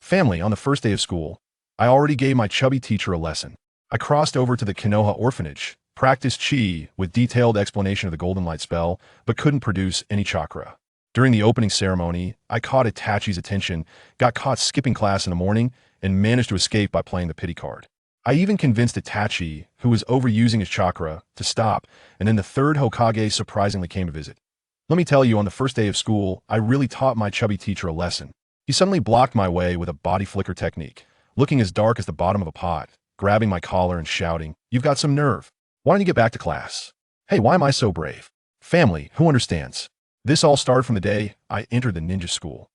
Family, on the first day of school, I already gave my chubby teacher a lesson. I crossed over to the Konoha orphanage, practiced chi with detailed explanation of the golden light spell, but couldn't produce any chakra. During the opening ceremony, I caught Itachi's attention, got caught skipping class in the morning, and managed to escape by playing the pity card. I even convinced Itachi, who was overusing his chakra, to stop, and then the third Hokage surprisingly came to visit. Let me tell you, on the first day of school, I really taught my chubby teacher a lesson. He suddenly blocked my way with a body flicker technique, looking as dark as the bottom of a pot, grabbing my collar and shouting, "You've got some nerve. Why don't you get back to class?" Hey, why am I so brave? Family, who understands? This all started from the day I entered the ninja school.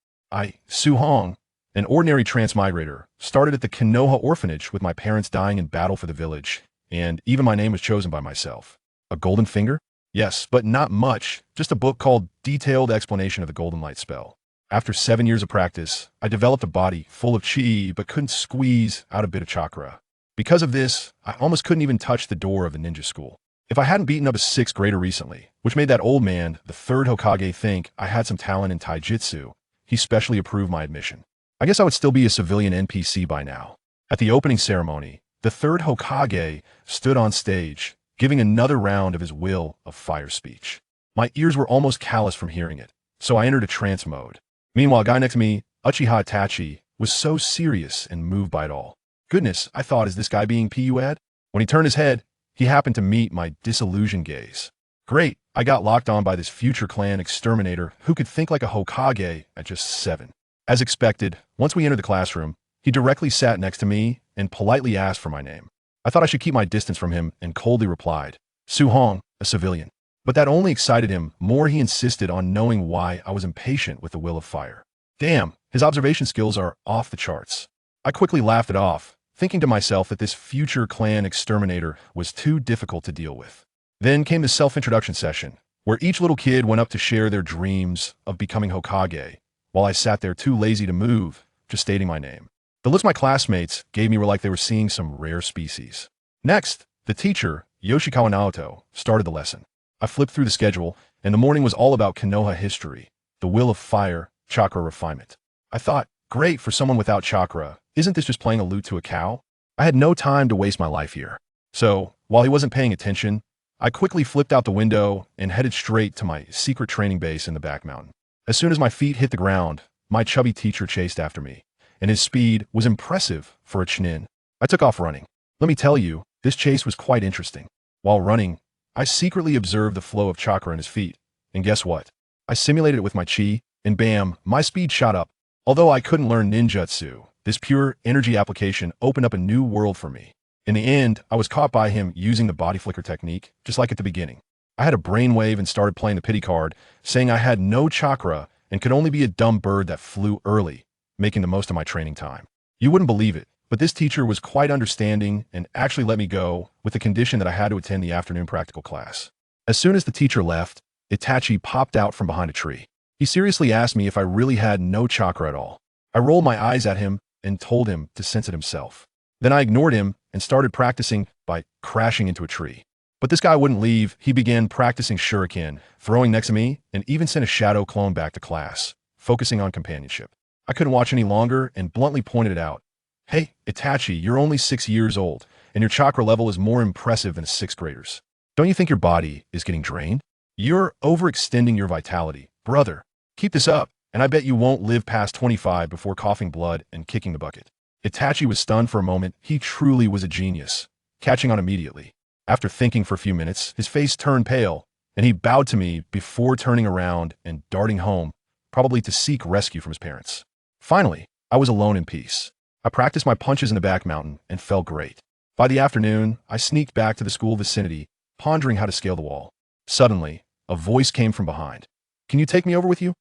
Su Hong, an ordinary transmigrator, started at the Konoha orphanage with my parents dying in battle for the village, and even my name was chosen by myself. A golden finger? Yes, but not much, just a book called Detailed Explanation of the Golden Light Spell. After 7 years of practice, I developed a body full of chi but couldn't squeeze out a bit of chakra. Because of this, I almost couldn't even touch the door of the ninja school. If I hadn't beaten up a 6th grader recently, which made that old man, the 3rd Hokage, think I had some talent in taijutsu, he specially approved my admission. I guess I would still be a civilian NPC by now. At the opening ceremony, the 3rd Hokage stood on stage, giving another round of his will of fire speech. My ears were almost callous from hearing it, so I entered a trance mode. Meanwhile, a guy next to me, Uchiha Itachi, was so serious and moved by it all. Goodness, I thought, is this guy being PU'd? When he turned his head, he happened to meet my disillusioned gaze. Great, I got locked on by this future clan exterminator who could think like a Hokage at just 7. As expected, once we entered the classroom, he directly sat next to me and politely asked for my name. I thought I should keep my distance from him and coldly replied, "Su Hong, a civilian." But that only excited him more. He insisted on knowing why I was impatient with the will of fire. Damn, his observation skills are off the charts. I quickly laughed it off, thinking to myself that this future clan exterminator was too difficult to deal with. Then came the self-introduction session, where each little kid went up to share their dreams of becoming Hokage, while I sat there too lazy to move, just stating my name. The looks my classmates gave me were like they were seeing some rare species. Next, the teacher, Yoshikawa Naruto, started the lesson. I flipped through the schedule, and the morning was all about Konoha history, the will of fire, chakra refinement. I thought, great for someone without chakra, isn't this just playing a lute to a cow? I had no time to waste my life here. So, while he wasn't paying attention, I quickly flipped out the window and headed straight to my secret training base in the back mountain. As soon as my feet hit the ground, my chubby teacher chased after me, and his speed was impressive for a Chunin. I took off running. Let me tell you, this chase was quite interesting. While running, I secretly observed the flow of chakra in his feet, and guess what? I simulated it with my chi, and bam, my speed shot up. Although I couldn't learn ninjutsu, this pure energy application opened up a new world for me. In the end, I was caught by him using the body flicker technique, just like at the beginning. I had a brainwave and started playing the pity card, saying I had no chakra and could only be a dumb bird that flew early, making the most of my training time. You wouldn't believe it, but this teacher was quite understanding and actually let me go with the condition that I had to attend the afternoon practical class. As soon as the teacher left, Itachi popped out from behind a tree. He seriously asked me if I really had no chakra at all. I rolled my eyes at him and told him to sense it himself. Then I ignored him and started practicing by crashing into a tree. But this guy wouldn't leave. He began practicing shuriken, throwing next to me, and even sent a shadow clone back to class, focusing on companionship. I couldn't watch any longer and bluntly pointed it out. Hey, Itachi, you're only 6 years old, and your chakra level is more impressive than a 6th grader's. Don't you think your body is getting drained? You're overextending your vitality. Brother, keep this up, and I bet you won't live past 25 before coughing blood and kicking the bucket. Itachi was stunned for a moment. He truly was a genius, catching on immediately. After thinking for a few minutes, his face turned pale, and he bowed to me before turning around and darting home, probably to seek rescue from his parents. Finally, I was alone in peace. I practiced my punches in the back mountain and felt great. By the afternoon, I sneaked back to the school vicinity, pondering how to scale the wall. Suddenly, a voice came from behind. "Can you take me over with you?"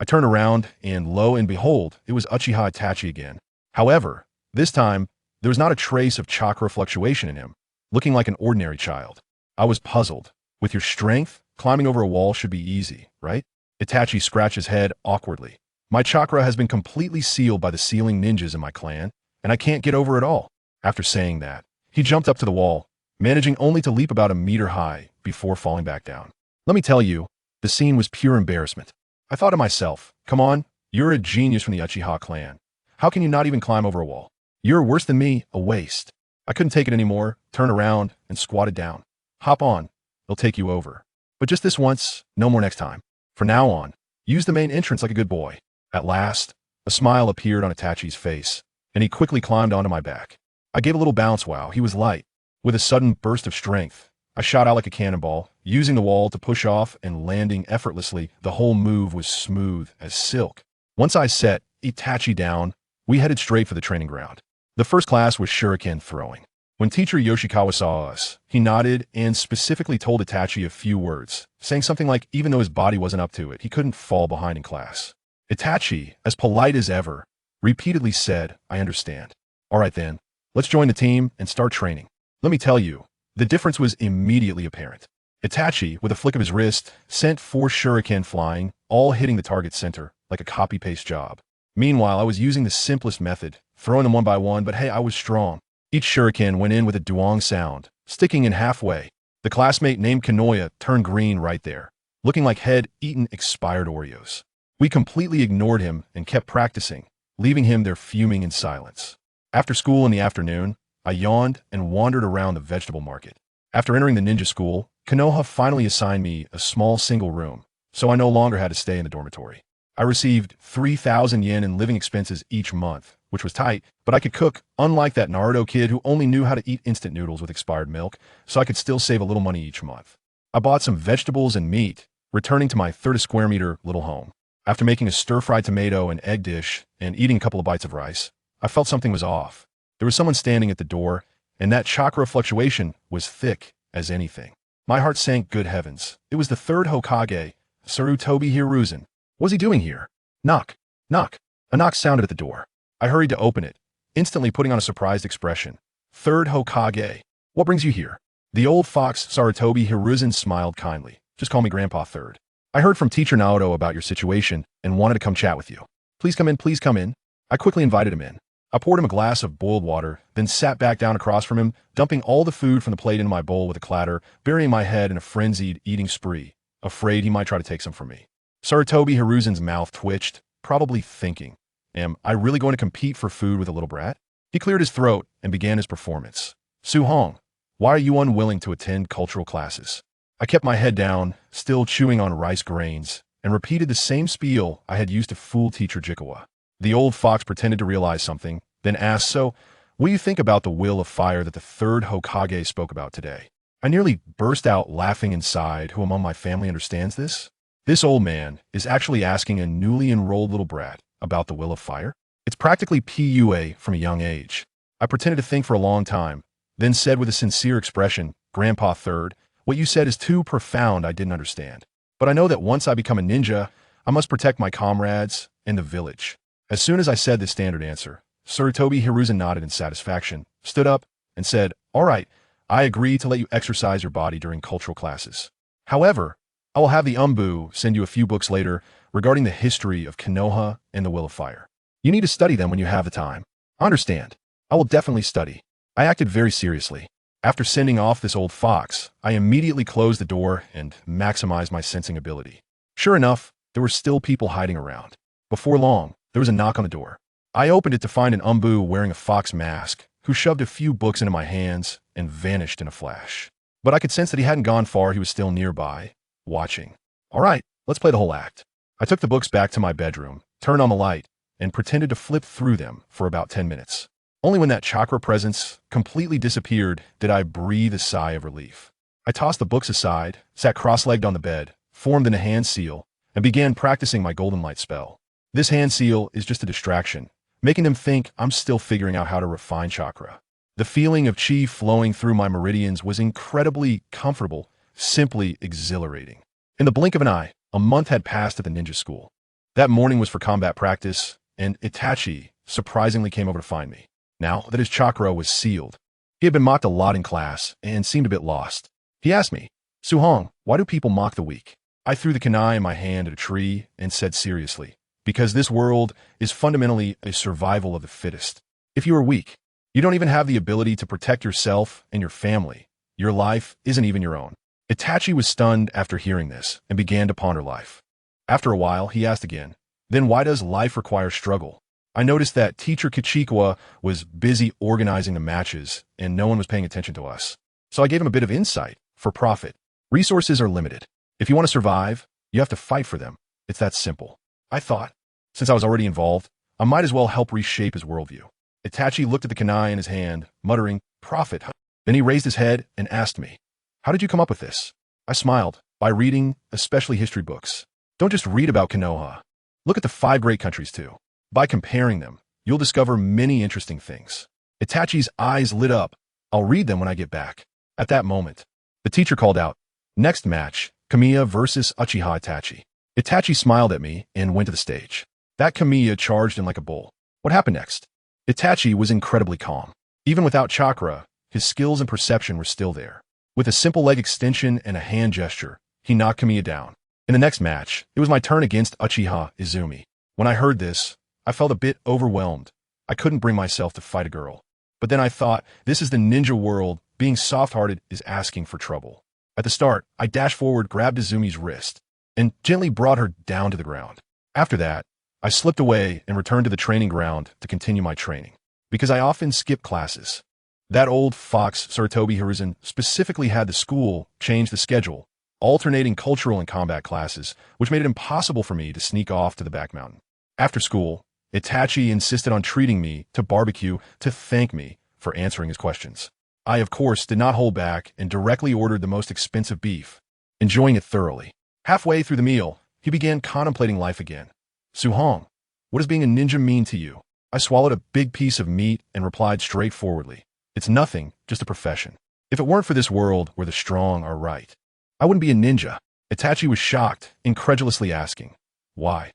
I turned around, and lo and behold, it was Uchiha Itachi again. However, this time, there was not a trace of chakra fluctuation in him, looking like an ordinary child. I was puzzled. With your strength, climbing over a wall should be easy, right? Itachi scratched his head awkwardly. My chakra has been completely sealed by the sealing ninjas in my clan, and I can't get over it all. After saying that, he jumped up to the wall, managing only to leap about a meter high before falling back down. Let me tell you, the scene was pure embarrassment. I thought to myself, come on, you're a genius from the Uchiha clan. How can you not even climb over a wall? You're worse than me, a waste. I couldn't take it anymore, turned around, and squatted down. Hop on. They'll take you over. But just this once, no more next time. From now on, use the main entrance like a good boy. At last, a smile appeared on Itachi's face, and he quickly climbed onto my back. I gave a little bounce. Wow, he was light. With a sudden burst of strength, I shot out like a cannonball, using the wall to push off and landing effortlessly. The whole move was smooth as silk. Once I set Itachi down, we headed straight for the training ground. The first class was shuriken throwing. When teacher Yoshikawa saw us, he nodded and specifically told Itachi a few words, saying something like even though his body wasn't up to it, he couldn't fall behind in class. Itachi, as polite as ever, repeatedly said, "I understand. All right then, let's join the team and start training." Let me tell you, the difference was immediately apparent. Itachi, with a flick of his wrist, sent 4 shuriken flying, all hitting the target center, like a copy-paste job. Meanwhile, I was using the simplest method, throwing them one by one, but hey, I was strong. Each shuriken went in with a duong sound, sticking in halfway. The classmate named Konoha turned green right there, looking like head-eaten expired Oreos. We completely ignored him and kept practicing, leaving him there fuming in silence. After school in the afternoon, I yawned and wandered around the vegetable market. After entering the ninja school, Konoha finally assigned me a small single room, so I no longer had to stay in the dormitory. I received 3,000 yen in living expenses each month, which was tight, but I could cook, unlike that Naruto kid who only knew how to eat instant noodles with expired milk, so I could still save a little money each month. I bought some vegetables and meat, returning to my 30 square meter little home. After making a stir-fried tomato and egg dish and eating a couple of bites of rice, I felt something was off. There was someone standing at the door, and that chakra fluctuation was thick as anything. My heart sank. Good heavens. It was the 3rd Hokage, Sarutobi Hiruzen. What was he doing here? Knock. Knock. A knock sounded at the door. I hurried to open it, instantly putting on a surprised expression. 3rd Hokage. What brings you here? The old fox Sarutobi Hiruzen smiled kindly. Just call me Grandpa 3rd. I heard from Teacher Naruto about your situation and wanted to come chat with you. Please come in, please come in. I quickly invited him in. I poured him a glass of boiled water, then sat back down across from him, dumping all the food from the plate into my bowl with a clatter, burying my head in a frenzied eating spree, afraid he might try to take some from me. Sarutobi Hiruzen's mouth twitched, probably thinking, am I really going to compete for food with a little brat? He cleared his throat and began his performance. Su-hong, why are you unwilling to attend cultural classes? I kept my head down, still chewing on rice grains, and repeated the same spiel I had used to fool Teacher Jikawa. The old fox pretended to realize something, then asked, so, what do you think about the will of fire that the 3rd Hokage spoke about today? I nearly burst out laughing inside. Who among my family understands this? This old man is actually asking a newly enrolled little brat about the will of fire? It's practically PUA from a young age. I pretended to think for a long time, then said with a sincere expression, Grandpa 3rd, what you said is too profound. I didn't understand. But I know that once I become a ninja, I must protect my comrades and the village. As soon as I said the standard answer, Sarutobi Hiruzen nodded in satisfaction, stood up, and said, all right, I agree to let you exercise your body during cultural classes. However, I will have the Umbu send you a few books later regarding the history of Konoha and the Will of Fire. You need to study them when you have the time. Understand. I will definitely study. I acted very seriously. After sending off this old fox, I immediately closed the door and maximized my sensing ability. Sure enough, there were still people hiding around. Before long, there was a knock on the door. I opened it to find an Umbu wearing a fox mask, who shoved a few books into my hands and vanished in a flash. But I could sense that he hadn't gone far. He was still nearby, watching. All right, let's play the whole act. I took the books back to my bedroom, turned on the light, and pretended to flip through them for about 10 minutes. Only when that chakra presence completely disappeared did I breathe a sigh of relief. I tossed the books aside, sat cross-legged on the bed, formed in a hand seal, and began practicing my golden light spell. This hand seal is just a distraction, making them think I'm still figuring out how to refine chakra. The feeling of chi flowing through my meridians was incredibly comfortable, simply exhilarating. In the blink of an eye, a month had passed at the ninja school. That morning was for combat practice, and Itachi surprisingly came over to find me. Now that his chakra was sealed, he had been mocked a lot in class and seemed a bit lost. He asked me, Su-hong, why do people mock the weak? I threw the kunai in my hand at a tree and said seriously, because this world is fundamentally a survival of the fittest. If you are weak, you don't even have the ability to protect yourself and your family. Your life isn't even your own. Itachi was stunned after hearing this and began to ponder life. After a while, he asked again, then why does life require struggle? I noticed that teacher Kichikawa was busy organizing the matches, and no one was paying attention to us. So I gave him a bit of insight for profit. Resources are limited. If you want to survive, you have to fight for them. It's that simple. I thought, since I was already involved, I might as well help reshape his worldview. Itachi looked at the kunai in his hand, muttering, "Profit." Then he raised his head and asked me, "How did you come up with this?" I smiled. By reading, especially history books. Don't just read about Konoha. Look at the 5 great countries too. By comparing them, you'll discover many interesting things. Itachi's eyes lit up. I'll read them when I get back. At that moment, the teacher called out, "Next match, Kamiya versus Uchiha Itachi." Itachi smiled at me and went to the stage. That Kamiya charged in like a bull. What happened next? Itachi was incredibly calm. Even without chakra, his skills and perception were still there. With a simple leg extension and a hand gesture, he knocked Kamiya down. In the next match, it was my turn against Uchiha Izumi. When I heard this, I felt a bit overwhelmed. I couldn't bring myself to fight a girl. But then I thought, this is the ninja world. Being soft-hearted is asking for trouble. At the start, I dashed forward, grabbed Izumi's wrist, and gently brought her down to the ground. After that, I slipped away and returned to the training ground to continue my training. Because I often skip classes. That old fox, Sarutobi Hiruzen, specifically had the school change the schedule, alternating cultural and combat classes, which made it impossible for me to sneak off to the back mountain. After school, Itachi insisted on treating me to barbecue to thank me for answering his questions. I, of course, did not hold back and directly ordered the most expensive beef, enjoying it thoroughly. Halfway through the meal, he began contemplating life again. "Suhong, what does being a ninja mean to you?" I swallowed a big piece of meat and replied straightforwardly, "It's nothing, just a profession. If it weren't for this world where the strong are right, I wouldn't be a ninja." Itachi was shocked, incredulously asking, "Why?"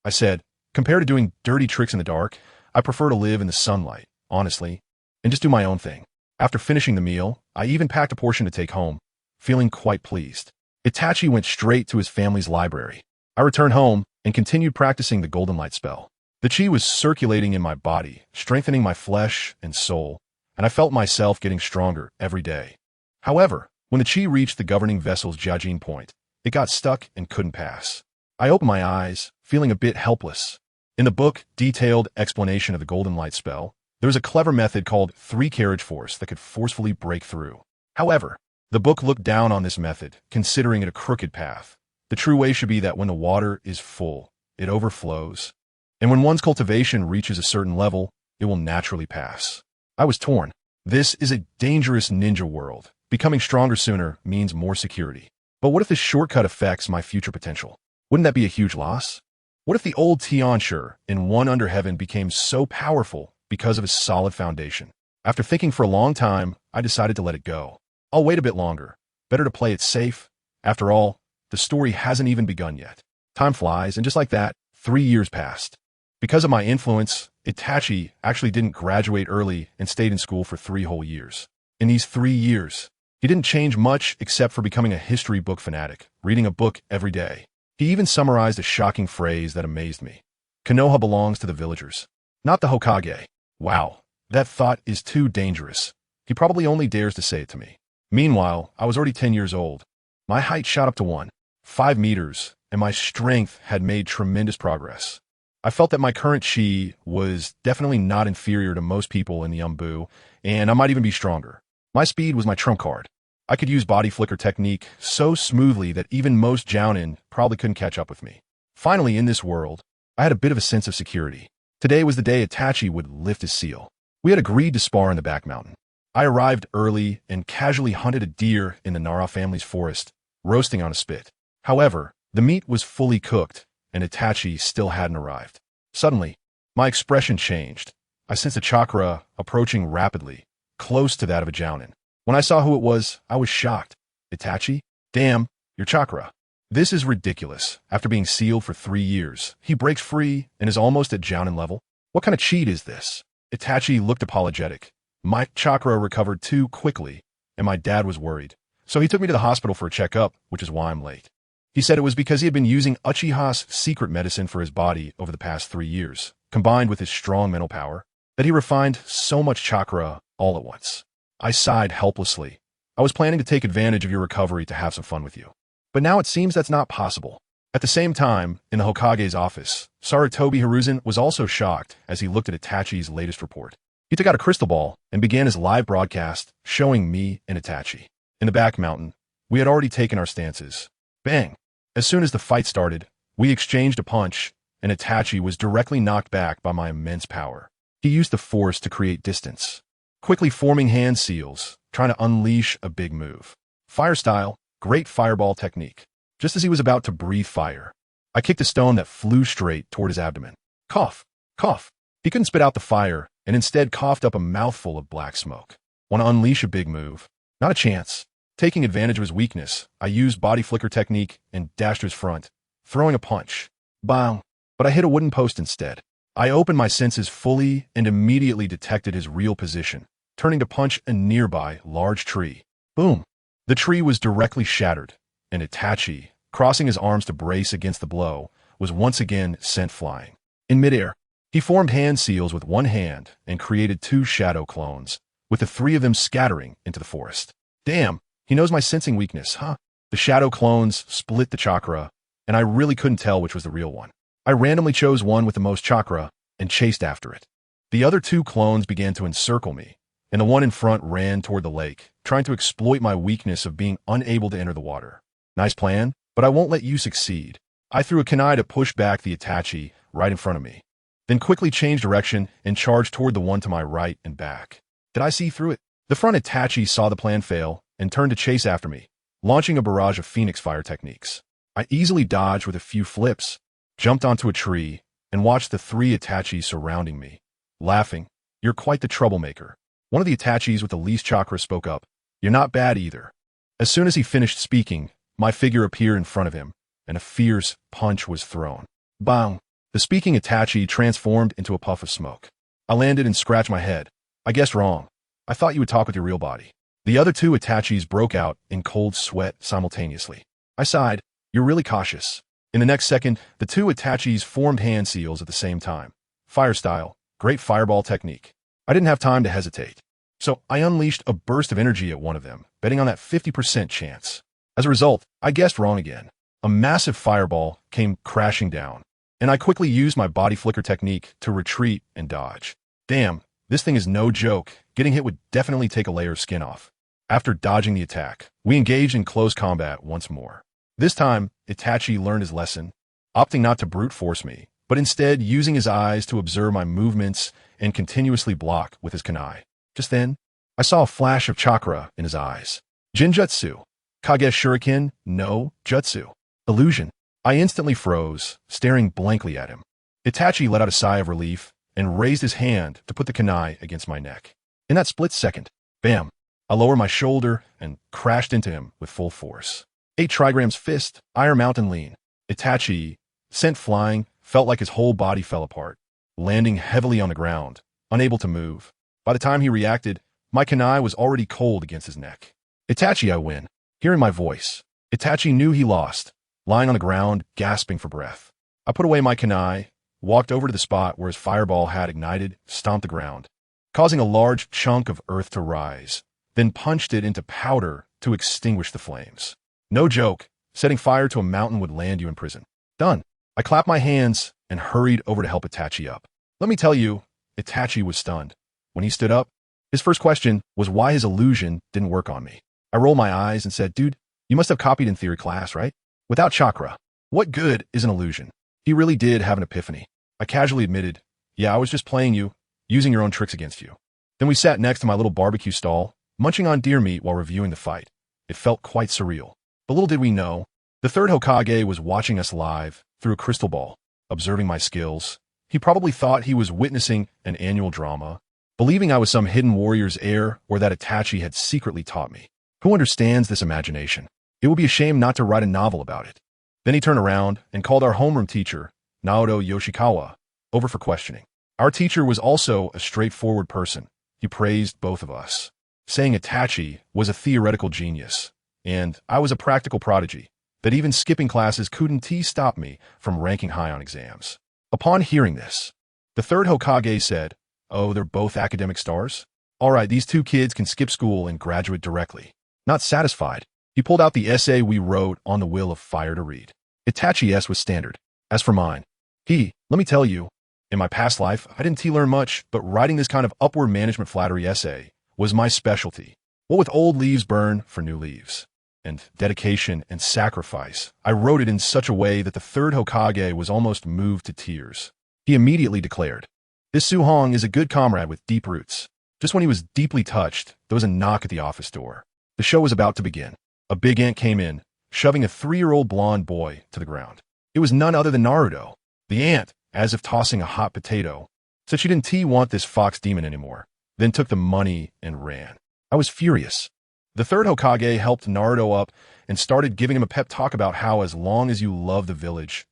I said, "Compared to doing dirty tricks in the dark, I prefer to live in the sunlight, honestly, and just do my own thing." After finishing the meal, I even packed a portion to take home, feeling quite pleased. Itachi went straight to his family's library. I returned home and continued practicing the golden light spell. The chi was circulating in my body, strengthening my flesh and soul, and I felt myself getting stronger every day. However, when the chi reached the governing vessel's Jiajin point, it got stuck and couldn't pass. I opened my eyes, feeling a bit helpless. In the book, Detailed Explanation of the Golden Light Spell, there was a clever method called 3-carriage force that could forcefully break through. However, the book looked down on this method, considering it a crooked path. The true way should be that when the water is full, it overflows, and when one's cultivation reaches a certain level, it will naturally pass. I was torn. This is a dangerous ninja world. Becoming stronger sooner means more security. But what if this shortcut affects my future potential? Wouldn't that be a huge loss? What if the old Tianshi in One Under Heaven became so powerful because of his solid foundation? After thinking for a long time, I decided to let it go. I'll wait a bit longer. Better to play it safe. After all, the story hasn't even begun yet. Time flies, and just like that, 3 years passed. Because of my influence, Itachi actually didn't graduate early and stayed in school for 3 whole years. In these 3 years, he didn't change much except for becoming a history book fanatic, reading a book every day. He even summarized a shocking phrase that amazed me. "Konoha belongs to the villagers, not the Hokage." Wow, that thought is too dangerous. He probably only dares to say it to me. Meanwhile, I was already 10 years old. My height shot up to 1.5 meters, and my strength had made tremendous progress. I felt that my current chi was definitely not inferior to most people in the Umbu, and I might even be stronger. My speed was my trump card. I could use body flicker technique so smoothly that even most Jounin probably couldn't catch up with me. Finally, in this world, I had a bit of a sense of security. Today was the day Itachi would lift his seal. We had agreed to spar in the back mountain. I arrived early and casually hunted a deer in the Nara family's forest, roasting on a spit. However, the meat was fully cooked, and Itachi still hadn't arrived. Suddenly, my expression changed. I sensed a chakra approaching rapidly, close to that of a Jounin. When I saw who it was, I was shocked. "Itachi? Damn, your chakra." This is ridiculous. After being sealed for 3 years, he breaks free and is almost at Jounin level. What kind of cheat is this? Itachi looked apologetic. My chakra recovered too quickly, and my dad was worried. So he took me to the hospital for a checkup, which is why I'm late. He said it was because he had been using Uchiha's secret medicine for his body over the past 3 years, combined with his strong mental power, that he refined so much chakra all at once. I sighed helplessly. "I was planning to take advantage of your recovery to have some fun with you. But now it seems that's not possible." At the same time, in the Hokage's office, Sarutobi Hiruzen was also shocked as he looked at Itachi's latest report. He took out a crystal ball and began his live broadcast, showing me and Itachi. In the back mountain, we had already taken our stances. Bang! As soon as the fight started, we exchanged a punch, and Itachi was directly knocked back by my immense power. He used the force to create distance, quickly forming hand seals, trying to unleash a big move. Fire style, great fireball technique. Just as he was about to breathe fire, I kicked a stone that flew straight toward his abdomen. Cough, cough. He couldn't spit out the fire, and instead coughed up a mouthful of black smoke. Want to unleash a big move? Not a chance. Taking advantage of his weakness, I used body flicker technique and dashed to his front, throwing a punch. Bang! But I hit a wooden post instead. I opened my senses fully and immediately detected his real position, turning to punch a nearby large tree. Boom! The tree was directly shattered, and Itachi, crossing his arms to brace against the blow, was once again sent flying. In midair, he formed hand seals with one hand and created 2 shadow clones, with the 3 of them scattering into the forest. Damn, he knows my sensing weakness, huh? The shadow clones split the chakra, and I really couldn't tell which was the real one. I randomly chose one with the most chakra and chased after it. The other 2 clones began to encircle me, and the one in front ran toward the lake, trying to exploit my weakness of being unable to enter the water. Nice plan, but I won't let you succeed. I threw a kunai to push back the Itachi right in front of me, then quickly changed direction and charged toward the one to my right and back. Did I see through it? The front Itachi saw the plan fail and turned to chase after me, launching a barrage of phoenix fire techniques. I easily dodged with a few flips, jumped onto a tree, and watched the 3 Itachis surrounding me, laughing. You're quite the troublemaker. One of the Itachis with the least chakra spoke up. You're not bad either. As soon as he finished speaking, my figure appeared in front of him, and a fierce punch was thrown. Bang! The speaking Itachi transformed into a puff of smoke. I landed and scratched my head. I guessed wrong. I thought you would talk with your real body. The other 2 Itachis broke out in cold sweat simultaneously. I sighed. You're really cautious. In the next second, the 2 Itachis formed hand seals at the same time. Fire style, great fireball technique. I didn't have time to hesitate. So I unleashed a burst of energy at one of them, betting on that 50% chance. As a result, I guessed wrong again. A massive fireball came crashing down, and I quickly used my body flicker technique to retreat and dodge. Damn, this thing is no joke. Getting hit would definitely take a layer of skin off. After dodging the attack, we engaged in close combat once more. This time, Itachi learned his lesson, opting not to brute force me, but instead using his eyes to observe my movements and continuously block with his kunai. Just then, I saw a flash of chakra in his eyes. Jinjutsu. Kage Shuriken, no, Jutsu. Illusion. I instantly froze, staring blankly at him. Itachi let out a sigh of relief and raised his hand to put the kunai against my neck. In that split second, bam, I lowered my shoulder and crashed into him with full force. 8 trigrams fist, Iron Mountain lean. Itachi, sent flying, felt like his whole body fell apart, landing heavily on the ground, unable to move. By the time he reacted, my kunai was already cold against his neck. Itachi, I win. Hearing my voice, Itachi knew he lost, lying on the ground, gasping for breath. I put away my kunai, walked over to the spot where his fireball had ignited, stomped the ground, causing a large chunk of earth to rise, then punched it into powder to extinguish the flames. No joke, setting fire to a mountain would land you in prison. Done. I clapped my hands and hurried over to help Itachi up. Let me tell you, Itachi was stunned. When he stood up, his first question was why his illusion didn't work on me. I rolled my eyes and said, dude, you must have copied in theory class, right? Without chakra, what good is an illusion? He really did have an epiphany. I casually admitted, yeah, I was just playing you, using your own tricks against you. Then we sat next to my little barbecue stall, munching on deer meat while reviewing the fight. It felt quite surreal. But little did we know, the 3rd Hokage was watching us live through a crystal ball, observing my skills. He probably thought he was witnessing an annual drama, believing I was some hidden warrior's heir or that Itachi had secretly taught me. Who understands this imagination? It would be a shame not to write a novel about it. Then he turned around and called our homeroom teacher, Naruto Yoshikawa, over for questioning. Our teacher was also a straightforward person. He praised both of us, saying Itachi was a theoretical genius, and I was a practical prodigy, that even skipping classes couldn't stop me from ranking high on exams. Upon hearing this, the 3rd Hokage said, oh, they're both academic stars? All right, these 2 kids can skip school and graduate directly. Not satisfied, he pulled out the essay we wrote on the Will of Fire to read. Itachi's was standard. As for mine, let Let me tell you, in my past life, I didn't learn much, but writing this kind of upward management flattery essay was my specialty. What with old leaves burn for new leaves, and dedication and sacrifice, I wrote it in such a way that the third Hokage was almost moved to tears. He immediately declared, "This Su Hong is a good comrade with deep roots." Just when he was deeply touched, there was a knock at the office door. The show was about to begin. A big ant came in, shoving a 3-year-old blonde boy to the ground. It was none other than Naruto. The ant, as if tossing a hot potato, said she didn't want this fox demon anymore, then took the money and ran. I was furious. The third Hokage helped Naruto up and started giving him a pep talk about how as long as you love the village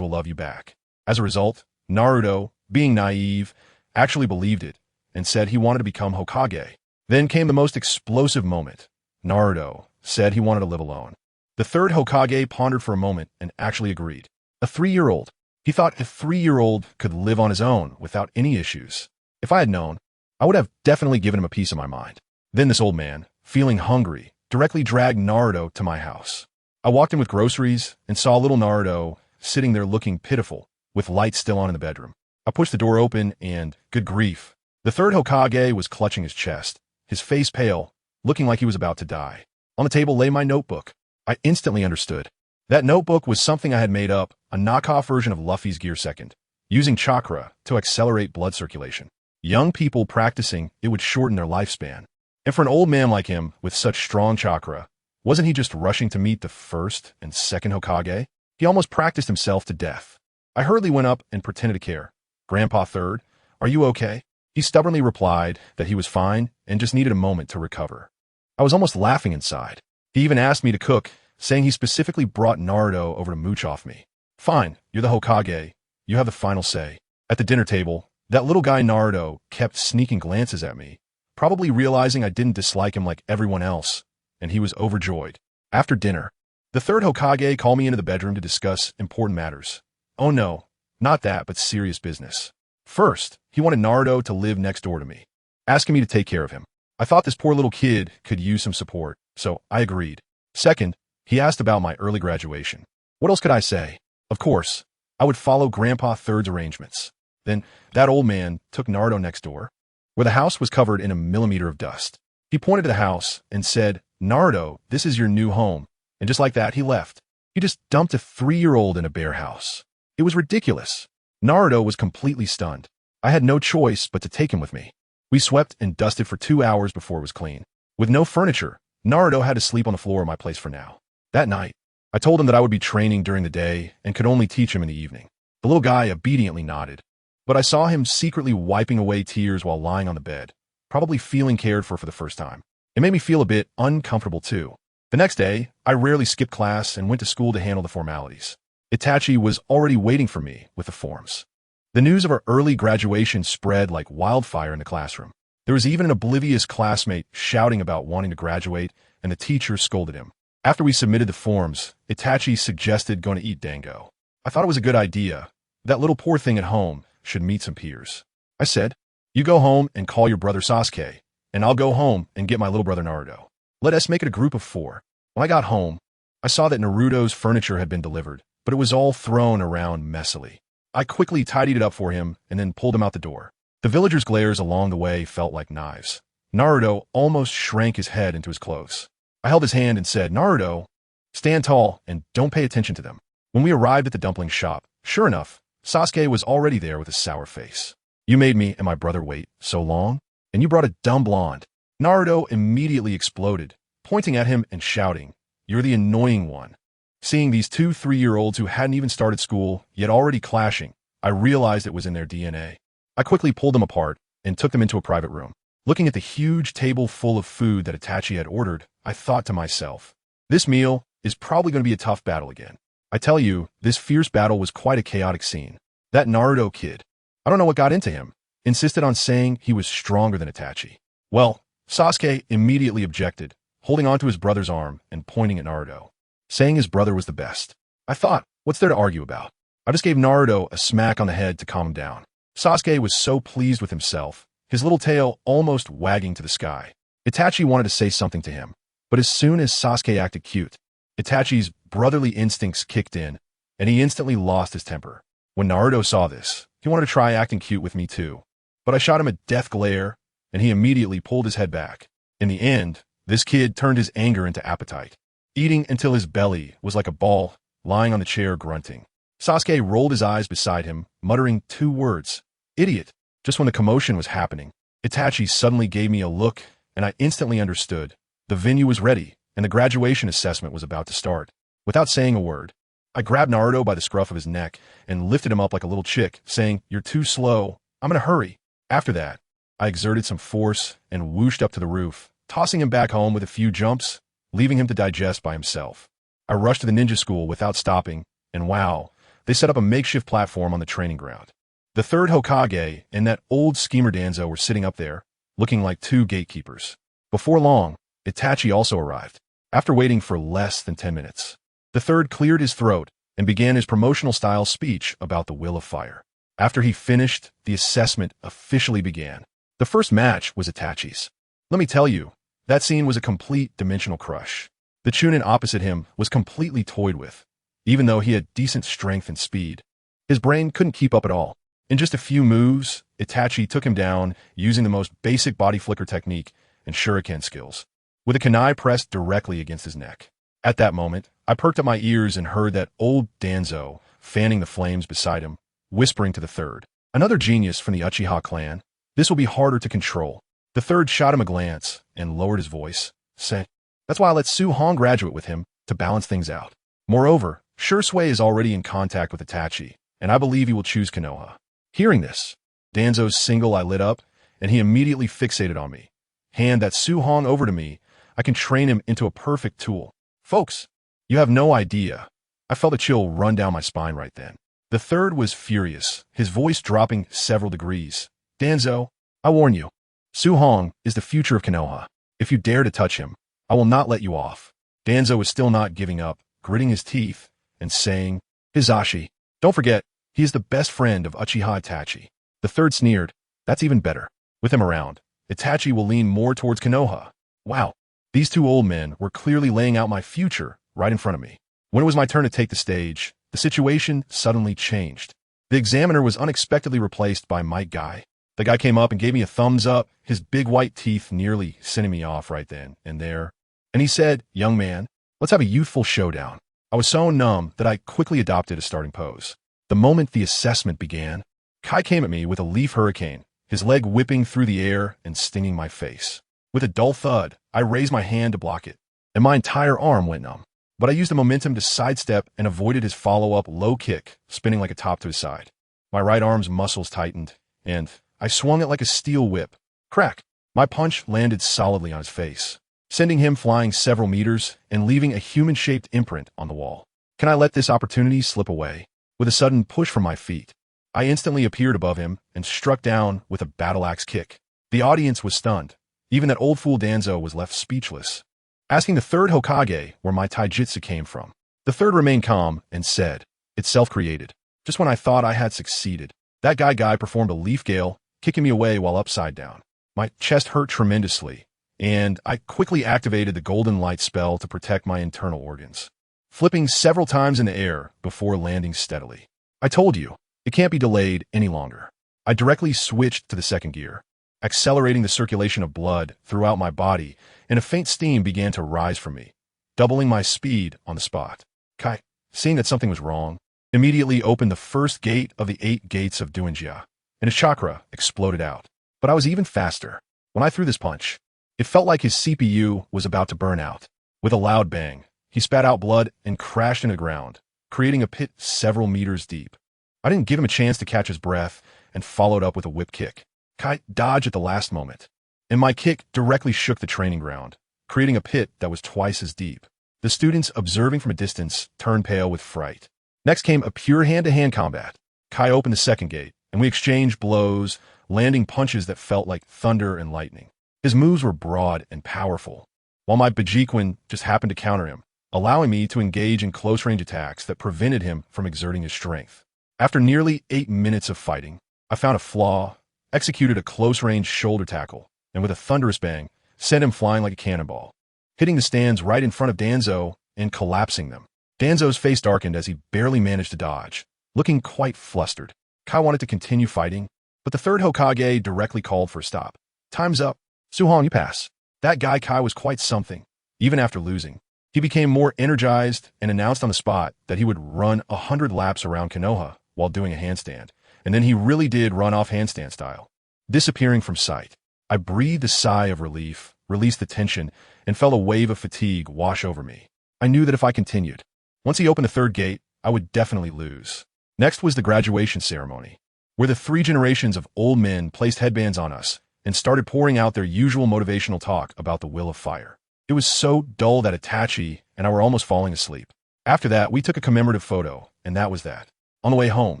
will love you back. As a result, Naruto, being naive, actually believed it and said he wanted to become Hokage. Then came the most explosive moment. Naruto said he wanted to live alone. The third Hokage pondered for a moment and actually agreed. A 3-year-old. He thought a 3-year-old could live on his own without any issues. If I had known, I would have definitely given him a piece of my mind. Then this old man, feeling hungry, directly dragged Naruto to my house. I walked in with groceries and saw little Naruto sitting there looking pitiful, with lights still on in the bedroom. I pushed the door open and, good grief, the third Hokage was clutching his chest, his face pale, looking like he was about to die. On the table lay my notebook. I instantly understood. That notebook was something I had made up, a knockoff version of Luffy's Gear Second, using chakra to accelerate blood circulation. Young people practicing it would shorten their lifespan. And for an old man like him, with such strong chakra, wasn't he just rushing to meet the first and second Hokage? He almost practiced himself to death. I hurriedly went up and pretended to care. "Grandpa Third, are you okay?" He stubbornly replied that he was fine and just needed a moment to recover. I was almost laughing inside. He even asked me to cook, saying he specifically brought Naruto over to mooch off me. "Fine, you're the Hokage. You have the final say." At the dinner table, that little guy Naruto kept sneaking glances at me, probably realizing I didn't dislike him like everyone else, and he was overjoyed. After dinner, the third Hokage called me into the bedroom to discuss important matters. Oh no, not that, but serious business. First, he wanted Naruto to live next door to me, asking me to take care of him. I thought this poor little kid could use some support, so I agreed. Second, he asked about my early graduation. What else could I say? Of course, I would follow Grandpa Third's arrangements. Then, that old man took Naruto next door, where the house was covered in a millimeter of dust. He pointed to the house and said, "Naruto, this is your new home." And just like that, he left. He just dumped a 3-year-old in a bare house. It was ridiculous. Naruto was completely stunned. I had no choice but to take him with me. We swept and dusted for 2 hours before it was clean. With no furniture, Naruto had to sleep on the floor of my place for now. That night, I told him that I would be training during the day and could only teach him in the evening. The little guy obediently nodded, but I saw him secretly wiping away tears while lying on the bed, probably feeling cared for the first time. It made me feel a bit uncomfortable too. The next day, I rarely skipped class and went to school to handle the formalities. Itachi was already waiting for me with the forms. The news of our early graduation spread like wildfire in the classroom. There was even an oblivious classmate shouting about wanting to graduate, and the teacher scolded him. After we submitted the forms, Itachi suggested going to eat dango. I thought it was a good idea. That little poor thing at home should meet some peers. I said, "You go home and call your brother Sasuke, and I'll go home and get my little brother Naruto. Let us make it a group of 4. When I got home, I saw that Naruto's furniture had been delivered, but it was all thrown around messily. I quickly tidied it up for him and then pulled him out the door. The villagers' glares along the way felt like knives. Naruto almost shrank his head into his clothes. I held his hand and said, "Naruto, stand tall and don't pay attention to them." When we arrived at the dumpling shop, sure enough, Sasuke was already there with a sour face. "You made me and my brother wait so long, and you brought a dumb blonde." Naruto immediately exploded, pointing at him and shouting, "You're the annoying one." Seeing these 2 3-year-olds who hadn't even started school, yet already clashing, I realized it was in their DNA. I quickly pulled them apart and took them into a private room. Looking at the huge table full of food that Itachi had ordered, I thought to myself, this meal is probably going to be a tough battle again. I tell you, this fierce battle was quite a chaotic scene. That Naruto kid, I don't know what got into him, insisted on saying he was stronger than Itachi. Well, Sasuke immediately objected, holding onto his brother's arm and pointing at Naruto, saying his brother was the best. I thought, what's there to argue about? I just gave Naruto a smack on the head to calm him down. Sasuke was so pleased with himself, his little tail almost wagging to the sky. Itachi wanted to say something to him, but as soon as Sasuke acted cute, Itachi's brotherly instincts kicked in, and he instantly lost his temper. When Naruto saw this, he wanted to try acting cute with me too. But I shot him a death glare, and he immediately pulled his head back. In the end, this kid turned his anger into appetite, eating until his belly was like a ball, lying on the chair grunting. Sasuke rolled his eyes beside him, muttering 2 words, "Idiot." Just when the commotion was happening, Itachi suddenly gave me a look, and I instantly understood. The venue was ready, and the graduation assessment was about to start. Without saying a word, I grabbed Naruto by the scruff of his neck and lifted him up like a little chick, saying, "You're too slow. I'm in a hurry." After that, I exerted some force and whooshed up to the roof, tossing him back home with a few jumps, leaving him to digest by himself. I rushed to the ninja school without stopping, and wow, they set up a makeshift platform on the training ground. The third Hokage and that old schemer Danzo were sitting up there, looking like 2 gatekeepers. Before long, Itachi also arrived. After waiting for less than 10 minutes, the third cleared his throat and began his promotional-style speech about the will of fire. After he finished, the assessment officially began. The first match was Itachi's. Let me tell you, that scene was a complete dimensional crush. The Chunin opposite him was completely toyed with. Even though he had decent strength and speed, his brain couldn't keep up at all. In just a few moves, Itachi took him down using the most basic body flicker technique and shuriken skills, with a kunai pressed directly against his neck. At that moment, I perked up my ears and heard that old Danzo fanning the flames beside him, whispering to the third, "Another genius from the Uchiha clan. This will be harder to control." The third shot him a glance and lowered his voice, saying, "That's why I let Su Hong graduate with him to balance things out. Moreover, Shursui is already in contact with Itachi, and I believe he will choose Konoha." Hearing this, Danzo's single eye lit up, and he immediately fixated on me. "Hand that Su Hong over to me. I can train him into a perfect tool." Folks, you have no idea. I felt a chill run down my spine right then. The third was furious, his voice dropping several degrees. "Danzo, I warn you, Su Hong is the future of Konoha. If you dare to touch him, I will not let you off." Danzo was still not giving up, gritting his teeth and saying, "Hizashi, don't forget, he is the best friend of Uchiha Itachi." The third sneered, "That's even better. With him around, Itachi will lean more towards Konoha." Wow, these 2 old men were clearly laying out my future right in front of me. When it was my turn to take the stage, the situation suddenly changed. The examiner was unexpectedly replaced by my guy. The guy came up and gave me a thumbs up, his big white teeth nearly sending me off right then and there. And he said, "Young man, let's have a youthful showdown." I was so numb that I quickly adopted a starting pose. The moment the assessment began, Kai came at me with a leaf hurricane, his leg whipping through the air and stinging my face. With a dull thud, I raised my hand to block it, and my entire arm went numb. But I used the momentum to sidestep and avoided his follow-up low kick, spinning like a top to his side. My right arm's muscles tightened, and I swung it like a steel whip. Crack! My punch landed solidly on his face, sending him flying several meters and leaving a human-shaped imprint on the wall. Can I let this opportunity slip away? With a sudden push from my feet, I instantly appeared above him and struck down with a battle axe kick. The audience was stunned. Even that old fool Danzo was left speechless, asking the third Hokage where my taijutsu came from. The third remained calm and said, "It's self-created." Just when I thought I had succeeded, that guy performed a leaf gale, kicking me away while upside down. My chest hurt tremendously, and I quickly activated the golden light spell to protect my internal organs, flipping several times in the air before landing steadily. I told you, it can't be delayed any longer. I directly switched to the second gear, accelerating the circulation of blood throughout my body, and a faint steam began to rise from me, doubling my speed on the spot. Kai, seeing that something was wrong, immediately opened the first gate of the 8 gates of Duinjia, and his chakra exploded out. But I was even faster. When I threw this punch, it felt like his CPU was about to burn out. With a loud bang, he spat out blood and crashed into the ground, creating a pit several meters deep. I didn't give him a chance to catch his breath and followed up with a whip kick. Kai dodged at the last moment, and my kick directly shook the training ground, creating a pit that was twice as deep. The students observing from a distance turned pale with fright. Next came a pure hand-to-hand combat. Kai opened the second gate, and we exchanged blows, landing punches that felt like thunder and lightning. His moves were broad and powerful, while my Bajiquin just happened to counter him, allowing me to engage in close-range attacks that prevented him from exerting his strength. After nearly 8 minutes of fighting, I found a flaw, executed a close-range shoulder tackle, and with a thunderous bang, sent him flying like a cannonball, hitting the stands right in front of Danzo and collapsing them. Danzo's face darkened as he barely managed to dodge, looking quite flustered. Kai wanted to continue fighting, but the third Hokage directly called for a stop. Time's up. Suhong, you pass. That guy Kai was quite something. Even after losing, he became more energized and announced on the spot that he would run 100 laps around Konoha while doing a handstand. And then he really did run off handstand style, disappearing from sight. I breathed a sigh of relief, released the tension, and felt a wave of fatigue wash over me. I knew that if I continued, once he opened the third gate, I would definitely lose. Next was the graduation ceremony, where the 3 generations of old men placed headbands on us and started pouring out their usual motivational talk about the will of fire. It was so dull that Itachi and I were almost falling asleep. After that, we took a commemorative photo, and that was that. On the way home,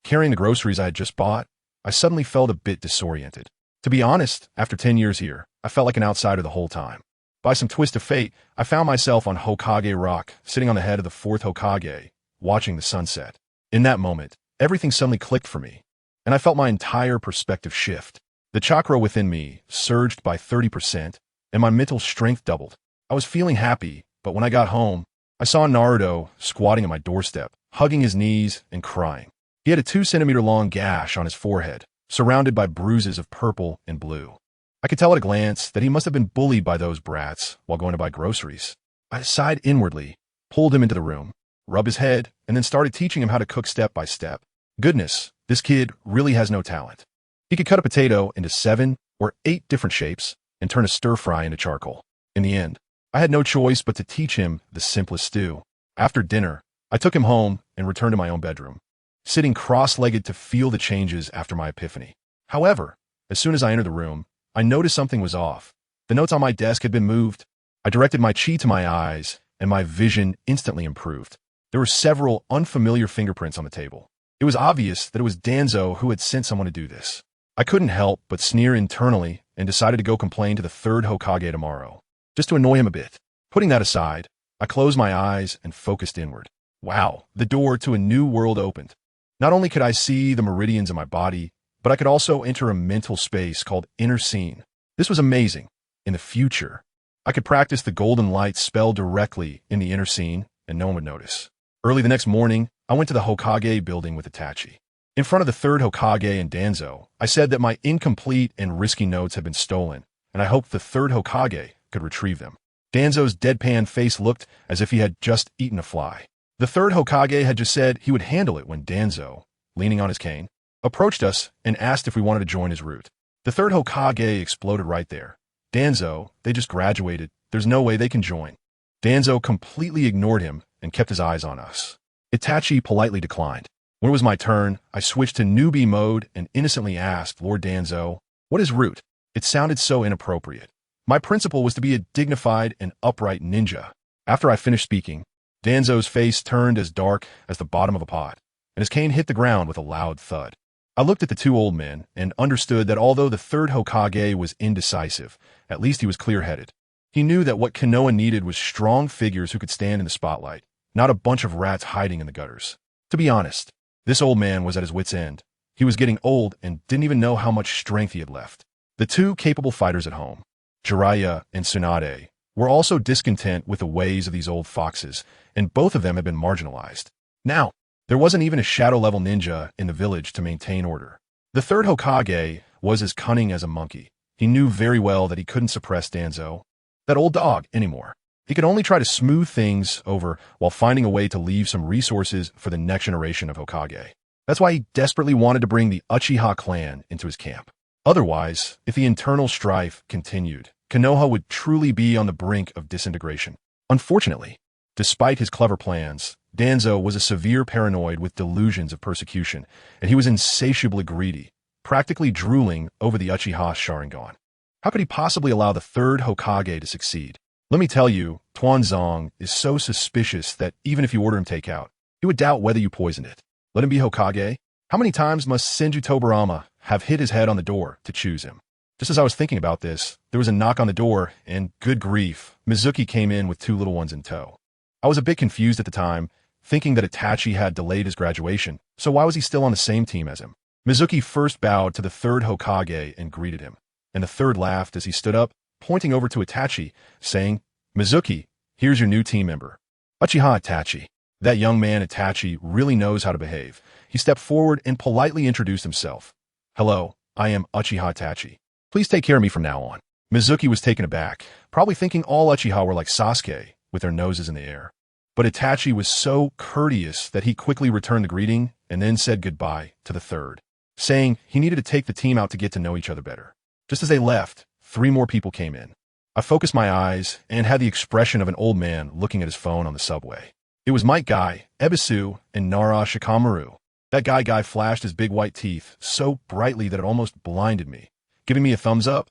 carrying the groceries I had just bought, I suddenly felt a bit disoriented. To be honest, after 10 years here, I felt like an outsider the whole time. By some twist of fate, I found myself on Hokage Rock, sitting on the head of the 4th Hokage, watching the sunset. In that moment, everything suddenly clicked for me, and I felt my entire perspective shift. The chakra within me surged by 30%, and my mental strength doubled. I was feeling happy, but when I got home, I saw Naruto squatting at my doorstep, hugging his knees and crying. He had a 2-centimeter-long gash on his forehead, surrounded by bruises of purple and blue. I could tell at a glance that he must have been bullied by those brats while going to buy groceries. I sighed inwardly, pulled him into the room, rubbed his head, and then started teaching him how to cook step by step. Goodness, this kid really has no talent. He could cut a potato into 7 or 8 different shapes and turn a stir-fry into charcoal. In the end, I had no choice but to teach him the simplest stew. After dinner, I took him home and returned to my own bedroom, sitting cross-legged to feel the changes after my epiphany. However, as soon as I entered the room, I noticed something was off. The notes on my desk had been moved. I directed my chi to my eyes, and my vision instantly improved. There were several unfamiliar fingerprints on the table. It was obvious that it was Danzo who had sent someone to do this. I couldn't help but sneer internally and decided to go complain to the 3rd Hokage tomorrow, just to annoy him a bit. Putting that aside, I closed my eyes and focused inward. Wow, the door to a new world opened. Not only could I see the meridians in my body, but I could also enter a mental space called inner scene. This was amazing. In the future, I could practice the golden light spell directly in the inner scene, and no one would notice. Early the next morning, I went to the Hokage building with Itachi. In front of the 3rd Hokage and Danzo, I said that my incomplete and risky notes had been stolen, and I hoped the 3rd Hokage could retrieve them. Danzo's deadpan face looked as if he had just eaten a fly. The 3rd Hokage had just said he would handle it when Danzo, leaning on his cane, approached us and asked if we wanted to join his route. The 3rd Hokage exploded right there. Danzo, they just graduated. There's no way they can join. Danzo completely ignored him and kept his eyes on us. Itachi politely declined. When it was my turn, I switched to newbie mode and innocently asked Lord Danzo, "What is route?" It sounded so inappropriate. My principle was to be a dignified and upright ninja. After I finished speaking, Danzo's face turned as dark as the bottom of a pot, and his cane hit the ground with a loud thud. I looked at the 2 old men and understood that although the 3rd Hokage was indecisive, at least he was clear-headed. He knew that what Konoha needed was strong figures who could stand in the spotlight, not a bunch of rats hiding in the gutters. To be honest, this old man was at his wit's end. He was getting old and didn't even know how much strength he had left. The 2 capable fighters at home, Jiraiya and Tsunade, were also discontent with the ways of these old foxes, and both of them had been marginalized. Now, there wasn't even a shadow-level ninja in the village to maintain order. The 3rd Hokage was as cunning as a monkey. He knew very well that he couldn't suppress Danzo, that old dog, anymore. He could only try to smooth things over while finding a way to leave some resources for the next generation of Hokage. That's why he desperately wanted to bring the Uchiha clan into his camp. Otherwise, if the internal strife continued, Konoha would truly be on the brink of disintegration. Unfortunately, despite his clever plans, Danzo was a severe paranoid with delusions of persecution, and he was insatiably greedy, practically drooling over the Uchiha Sharingan. How could he possibly allow the 3rd Hokage to succeed? Let me tell you, Tuanzong is so suspicious that even if you order him takeout, he would doubt whether you poisoned it. Let him be Hokage? How many times must Senju Tobirama have hit his head on the door to choose him? Just as I was thinking about this, there was a knock on the door, and good grief, Mizuki came in with 2 little ones in tow. I was a bit confused at the time, thinking that Itachi had delayed his graduation, so why was he still on the same team as him? Mizuki first bowed to the 3rd Hokage and greeted him, and the 3rd laughed as he stood up, pointing over to Itachi, saying, "Mizuki, here's your new team member, Uchiha Itachi." That young man Itachi really knows how to behave. He stepped forward and politely introduced himself. "Hello, I am Uchiha Itachi. Please take care of me from now on." Mizuki was taken aback, probably thinking all Uchiha were like Sasuke, with their noses in the air. But Itachi was so courteous that he quickly returned the greeting and then said goodbye to the third, saying he needed to take the team out to get to know each other better. Just as they left, 3 more people came in. I focused my eyes and had the expression of an old man looking at his phone on the subway. It was Mike Guy, Ebisu, and Nara Shikamaru. That guy flashed his big white teeth so brightly that it almost blinded me, giving me a thumbs up.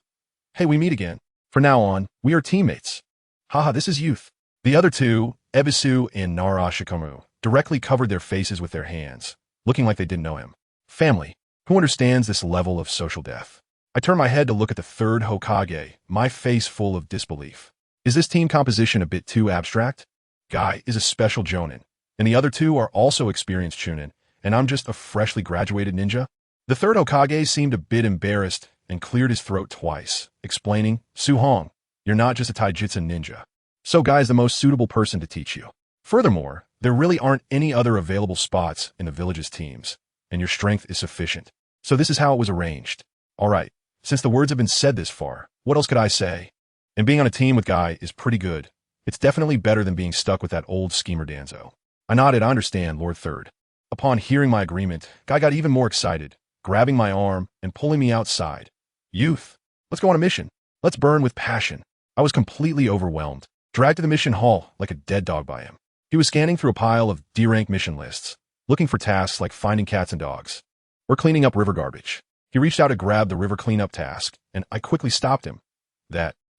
"Hey, we meet again. From now on, we are teammates. Haha, this is youth." The other two, Ebisu and Nara Shikamaru, directly covered their faces with their hands, looking like they didn't know him. Family. Who understands this level of social death? I turned my head to look at the third Hokage, my face full of disbelief. Is this team composition a bit too abstract? Guy is a special jonin, and the other two are also experienced chunin, and I'm just a freshly graduated ninja? The third Hokage seemed a bit embarrassed and cleared his throat twice, explaining, "Su-hong, you're not just a taijutsu ninja. So Guy is the most suitable person to teach you. Furthermore, there really aren't any other available spots in the village's teams, and your strength is sufficient. So this is how it was arranged. All right, since the words have been said this far, what else could I say? And being on a team with Guy is pretty good. It's definitely better than being stuck with that old schemer Danzo." I nodded. "I understand, Lord Third." Upon hearing my agreement, Guy got even more excited, grabbing my arm and pulling me outside. "Youth, let's go on a mission. Let's burn with passion." I was completely overwhelmed, dragged to the mission hall like a dead dog by him. He was scanning through a pile of D-rank mission lists, looking for tasks like finding cats and dogs, or cleaning up river garbage. He reached out to grab the river cleanup task, and I quickly stopped him.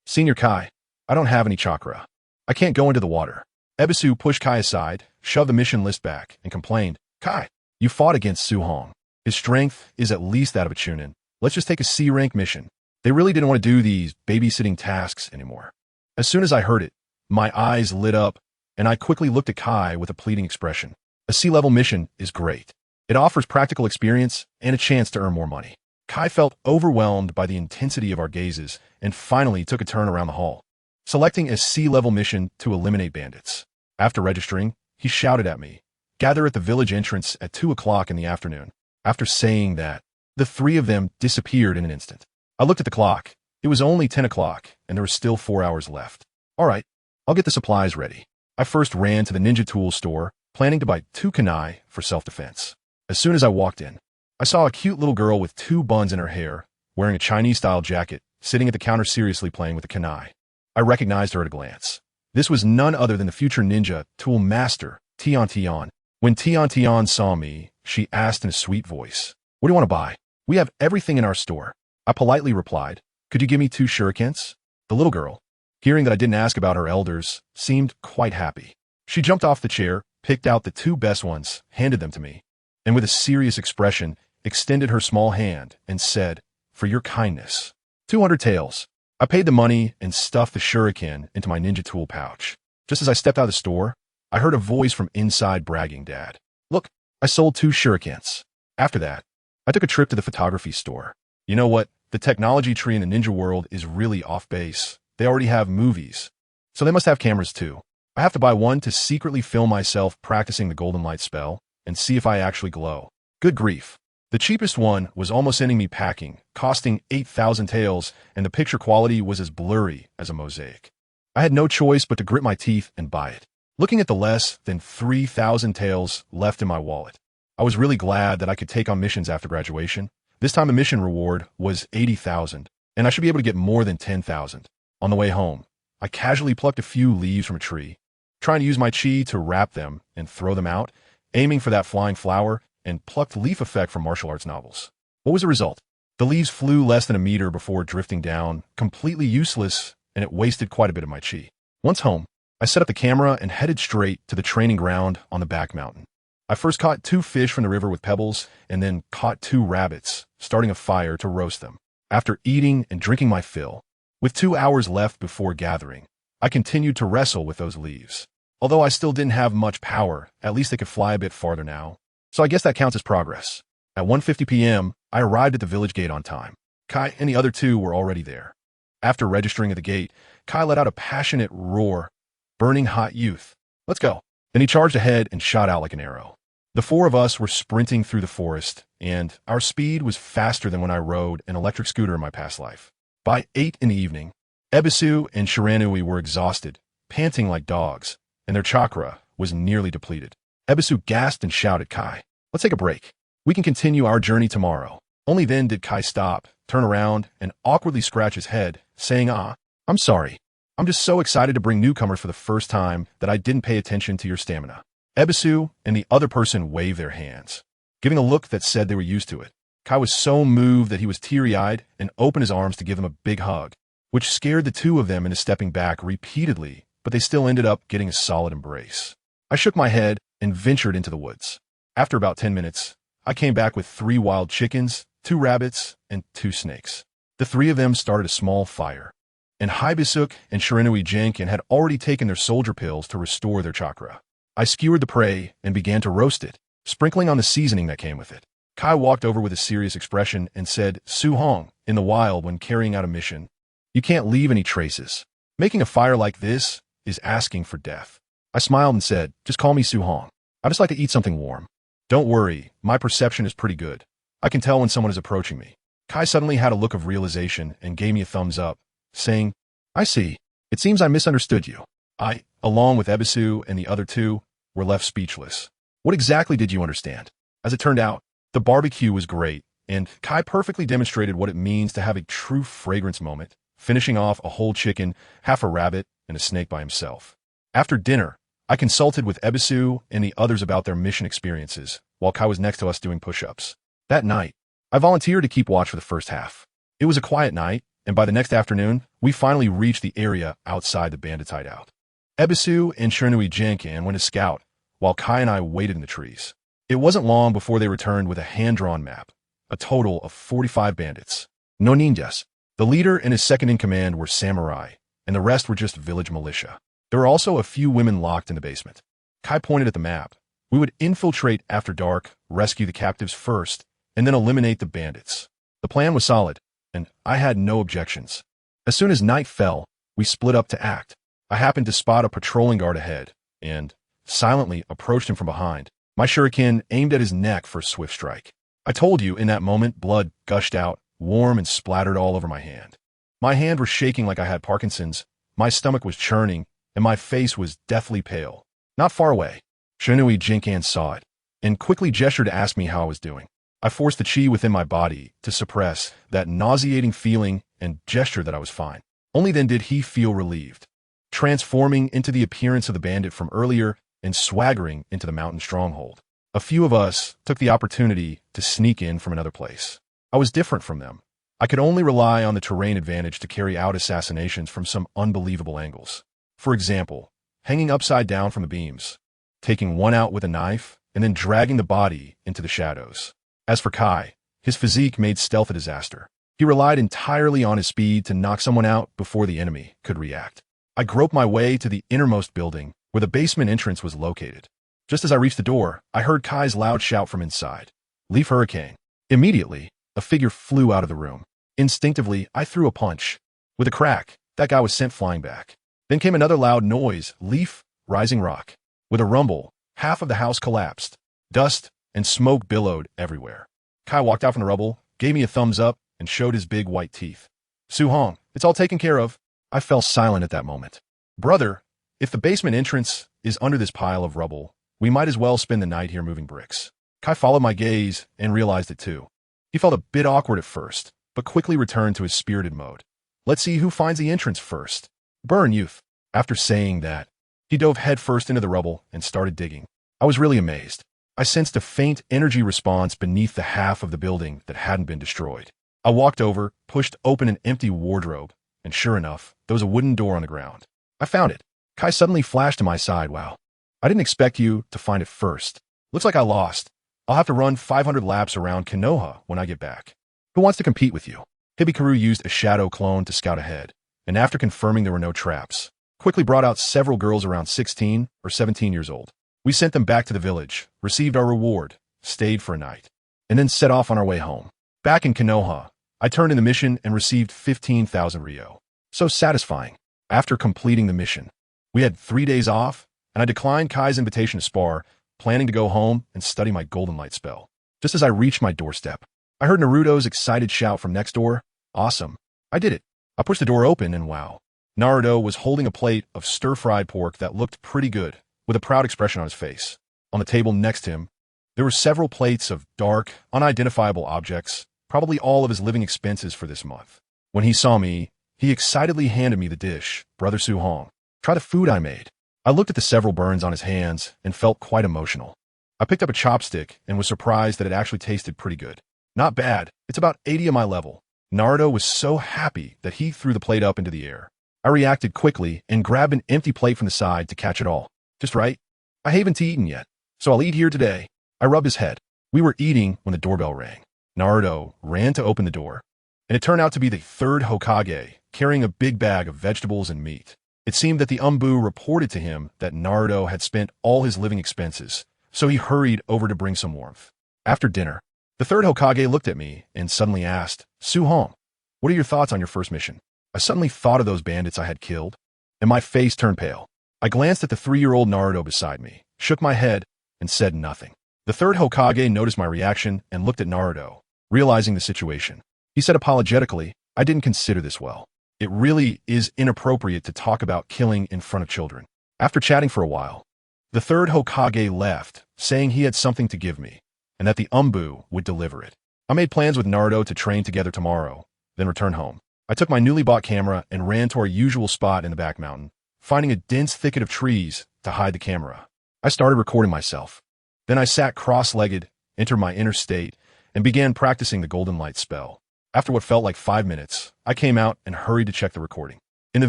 "Senior Kai, I don't have any chakra. I can't go into the water." Ebisu pushed Kai aside, shoved the mission list back, and complained, "Kai, you fought against Su-hong. His strength is at least that of a chunin. Let's just take a C-rank mission." They really didn't want to do these babysitting tasks anymore. As soon as I heard it, my eyes lit up, and I quickly looked at Kai with a pleading expression. A C-level mission is great. It offers practical experience and a chance to earn more money. Kai felt overwhelmed by the intensity of our gazes and finally took a turn around the hall, selecting a C-level mission to eliminate bandits. After registering, he shouted at me, "Gather at the village entrance at 2 o'clock in the afternoon." After saying that, the 3 of them disappeared in an instant. I looked at the clock. It was only 10 o'clock, and there was still 4 hours left. All right, I'll get the supplies ready. I first ran to the ninja tools store, planning to buy 2 kunai for self-defense. As soon as I walked in, I saw a cute little girl with 2 buns in her hair, wearing a Chinese-style jacket, sitting at the counter seriously playing with the kunai. I recognized her at a glance. This was none other than the future ninja tool master, Tian Tian. When Tian Tian saw me, she asked in a sweet voice, "What do you want to buy?" "We have everything in our store." I politely replied, "Could you give me 2 shurikens?" The little girl, hearing that I didn't ask about her elders, seemed quite happy. She jumped off the chair, picked out the 2 best ones, handed them to me, and with a serious expression, extended her small hand and said, "For your kindness. 200 taels." I paid the money and stuffed the shuriken into my ninja tool pouch. Just as I stepped out of the store, I heard a voice from inside bragging, "Dad, look, I sold 2 shurikens." After that, I took a trip to the photography store. You know what? The technology tree in the ninja world is really off base. They already have movies, so they must have cameras too. I have to buy one to secretly film myself practicing the golden light spell and see if I actually glow. Good grief. The cheapest one was almost sending me packing, costing 8,000 taels, and the picture quality was as blurry as a mosaic. I had no choice but to grit my teeth and buy it. Looking at the less than 3,000 taels left in my wallet, I was really glad that I could take on missions after graduation. This time the mission reward was 80,000, and I should be able to get more than 10,000. On the way home, I casually plucked a few leaves from a tree, trying to use my chi to wrap them and throw them out, aiming for that flying flower, and plucked leaf effect from martial arts novels. What was the result? The leaves flew less than a meter before drifting down, completely useless, and it wasted quite a bit of my chi. Once home, I set up the camera and headed straight to the training ground on the back mountain. I first caught 2 fish from the river with pebbles, and then caught 2 rabbits, starting a fire to roast them. After eating and drinking my fill, with 2 hours left before gathering, I continued to wrestle with those leaves. Although I still didn't have much power, at least they could fly a bit farther now. So I guess that counts as progress. At 1:50 p.m., I arrived at the village gate on time. Kai and the other 2 were already there. After registering at the gate, Kai let out a passionate roar, "Burning hot youth. Let's go." Then he charged ahead and shot out like an arrow. The four of us were sprinting through the forest, and our speed was faster than when I rode an electric scooter in my past life. By 8 in the evening, Ebisu and Shiranui were exhausted, panting like dogs, and their chakra was nearly depleted. Ebisu gasped and shouted, "Kai, let's take a break. We can continue our journey tomorrow." Only then did Kai stop, turn around, and awkwardly scratch his head, saying, "I'm sorry. I'm just so excited to bring newcomers for the first time that I didn't pay attention to your stamina." Ebisu and the other person waved their hands, giving a look that said they were used to it. Kai was so moved that he was teary-eyed and opened his arms to give them a big hug, which scared the two of them into stepping back repeatedly, but they still ended up getting a solid embrace. I shook my head and ventured into the woods. After about 10 minutes, I came back with 3 wild chickens, 2 rabbits, and 2 snakes. The 3 of them started a small fire, and Haibisuk and Shiranui Jenkin had already taken their soldier pills to restore their chakra. I skewered the prey and began to roast it, sprinkling on the seasoning that came with it. Kai walked over with a serious expression and said, "Su Hong, in the wild when carrying out a mission, you can't leave any traces. Making a fire like this is asking for death." I smiled and said, "Just call me Su Hong. I just like to eat something warm." "Don't worry, my perception is pretty good. I can tell when someone is approaching me." Kai suddenly had a look of realization and gave me a thumbs up, saying, "I see. It seems I misunderstood you." I, along with Ebisu and the other 2, were left speechless. What exactly did you understand? As it turned out, the barbecue was great, and Kai perfectly demonstrated what it means to have a true fragrance moment, finishing off a whole chicken, half a rabbit, and a snake by himself. After dinner, I consulted with Ebisu and the others about their mission experiences, while Kai was next to us doing push-ups. That night, I volunteered to keep watch for the first half. It was a quiet night, and by the next afternoon, we finally reached the area outside the bandits' hideout. Ebisu and Shiranui Jenkin went to scout, while Kai and I waited in the trees. It wasn't long before they returned with a hand-drawn map, a total of 45 bandits. No ninjas. The leader and his second-in-command were samurai, and the rest were just village militia. There were also a few women locked in the basement. Kai pointed at the map. We would infiltrate after dark, rescue the captives first, and then eliminate the bandits. The plan was solid, and I had no objections. As soon as night fell, we split up to act. I happened to spot a patrolling guard ahead, and silently approached him from behind. My shuriken aimed at his neck for a swift strike. I told you, in that moment, blood gushed out, warm and splattered all over my hand. My hand was shaking like I had Parkinson's, my stomach was churning, and my face was deathly pale. Not far away, Shiranui Jenkin saw it, and quickly gestured to ask me how I was doing. I forced the chi within my body to suppress that nauseating feeling and gesture that I was fine. Only then did he feel relieved, transforming into the appearance of the bandit from earlier and swaggering into the mountain stronghold. A few of us took the opportunity to sneak in from another place. I was different from them. I could only rely on the terrain advantage to carry out assassinations from some unbelievable angles. For example, hanging upside down from the beams, taking one out with a knife, and then dragging the body into the shadows. As for Kai, his physique made stealth a disaster. He relied entirely on his speed to knock someone out before the enemy could react. I groped my way to the innermost building, where the basement entrance was located. Just as I reached the door, I heard Kai's loud shout from inside, "Leave Hurricane." Immediately, a figure flew out of the room. Instinctively, I threw a punch. With a crack, that guy was sent flying back. Then came another loud noise, "Leaf, rising rock." With a rumble, half of the house collapsed. Dust and smoke billowed everywhere. Kai walked out from the rubble, gave me a thumbs up, and showed his big white teeth. "Su Hong, it's all taken care of." I fell silent at that moment. "Brother, if the basement entrance is under this pile of rubble, we might as well spend the night here moving bricks." Kai followed my gaze and realized it too. He felt a bit awkward at first, but quickly returned to his spirited mode. "Let's see who finds the entrance first. Burn, youth." After saying that, he dove headfirst into the rubble and started digging. I was really amazed. I sensed a faint energy response beneath the half of the building that hadn't been destroyed. I walked over, pushed open an empty wardrobe, and sure enough, there was a wooden door on the ground. I found it. Kai suddenly flashed to my side. "Wow, I didn't expect you to find it first. Looks like I lost. I'll have to run 500 laps around Konoha when I get back. Who wants to compete with you?" Hibikaru used a shadow clone to scout ahead, and after confirming there were no traps, quickly brought out several girls around 16 or 17 years old. We sent them back to the village, received our reward, stayed for a night, and then set off on our way home. Back in Konoha, I turned in the mission and received 15,000 Ryo. So satisfying. After completing the mission, we had 3 days off, and I declined Kai's invitation to spar, planning to go home and study my golden light spell. Just as I reached my doorstep, I heard Naruto's excited shout from next door, "Awesome." I did it. I pushed the door open and wow. Naruto was holding a plate of stir-fried pork that looked pretty good, with a proud expression on his face. On the table next to him, there were several plates of dark, unidentifiable objects, probably all of his living expenses for this month. When he saw me, he excitedly handed me the dish. "Brother Su-hong, try the food I made." I looked at the several burns on his hands and felt quite emotional. I picked up a chopstick and was surprised that it actually tasted pretty good. Not bad. It's about 80 of my level. Naruto was so happy that he threw the plate up into the air. I reacted quickly and grabbed an empty plate from the side to catch it all. Just right. I haven't eaten yet, so I'll eat here today. I rubbed his head. We were eating when the doorbell rang. Naruto ran to open the door, and it turned out to be the third Hokage, carrying a big bag of vegetables and meat. It seemed that the Umbu reported to him that Naruto had spent all his living expenses, so he hurried over to bring some warmth. After dinner, the third Hokage looked at me and suddenly asked, "Su-hong, what are your thoughts on your first mission?" I suddenly thought of those bandits I had killed, and my face turned pale. I glanced at the 3-year-old Naruto beside me, shook my head, and said nothing. The third Hokage noticed my reaction and looked at Naruto, realizing the situation. He said apologetically, "I didn't consider this well. It really is inappropriate to talk about killing in front of children." After chatting for a while, the third Hokage left, saying he had something to give me, and that the Umbu would deliver it. I made plans with Naruto to train together tomorrow, then return home. I took my newly bought camera and ran to our usual spot in the back mountain, finding a dense thicket of trees to hide the camera. I started recording myself. Then I sat cross-legged, entered my inner state, and began practicing the golden light spell. After what felt like 5 minutes, I came out and hurried to check the recording. In the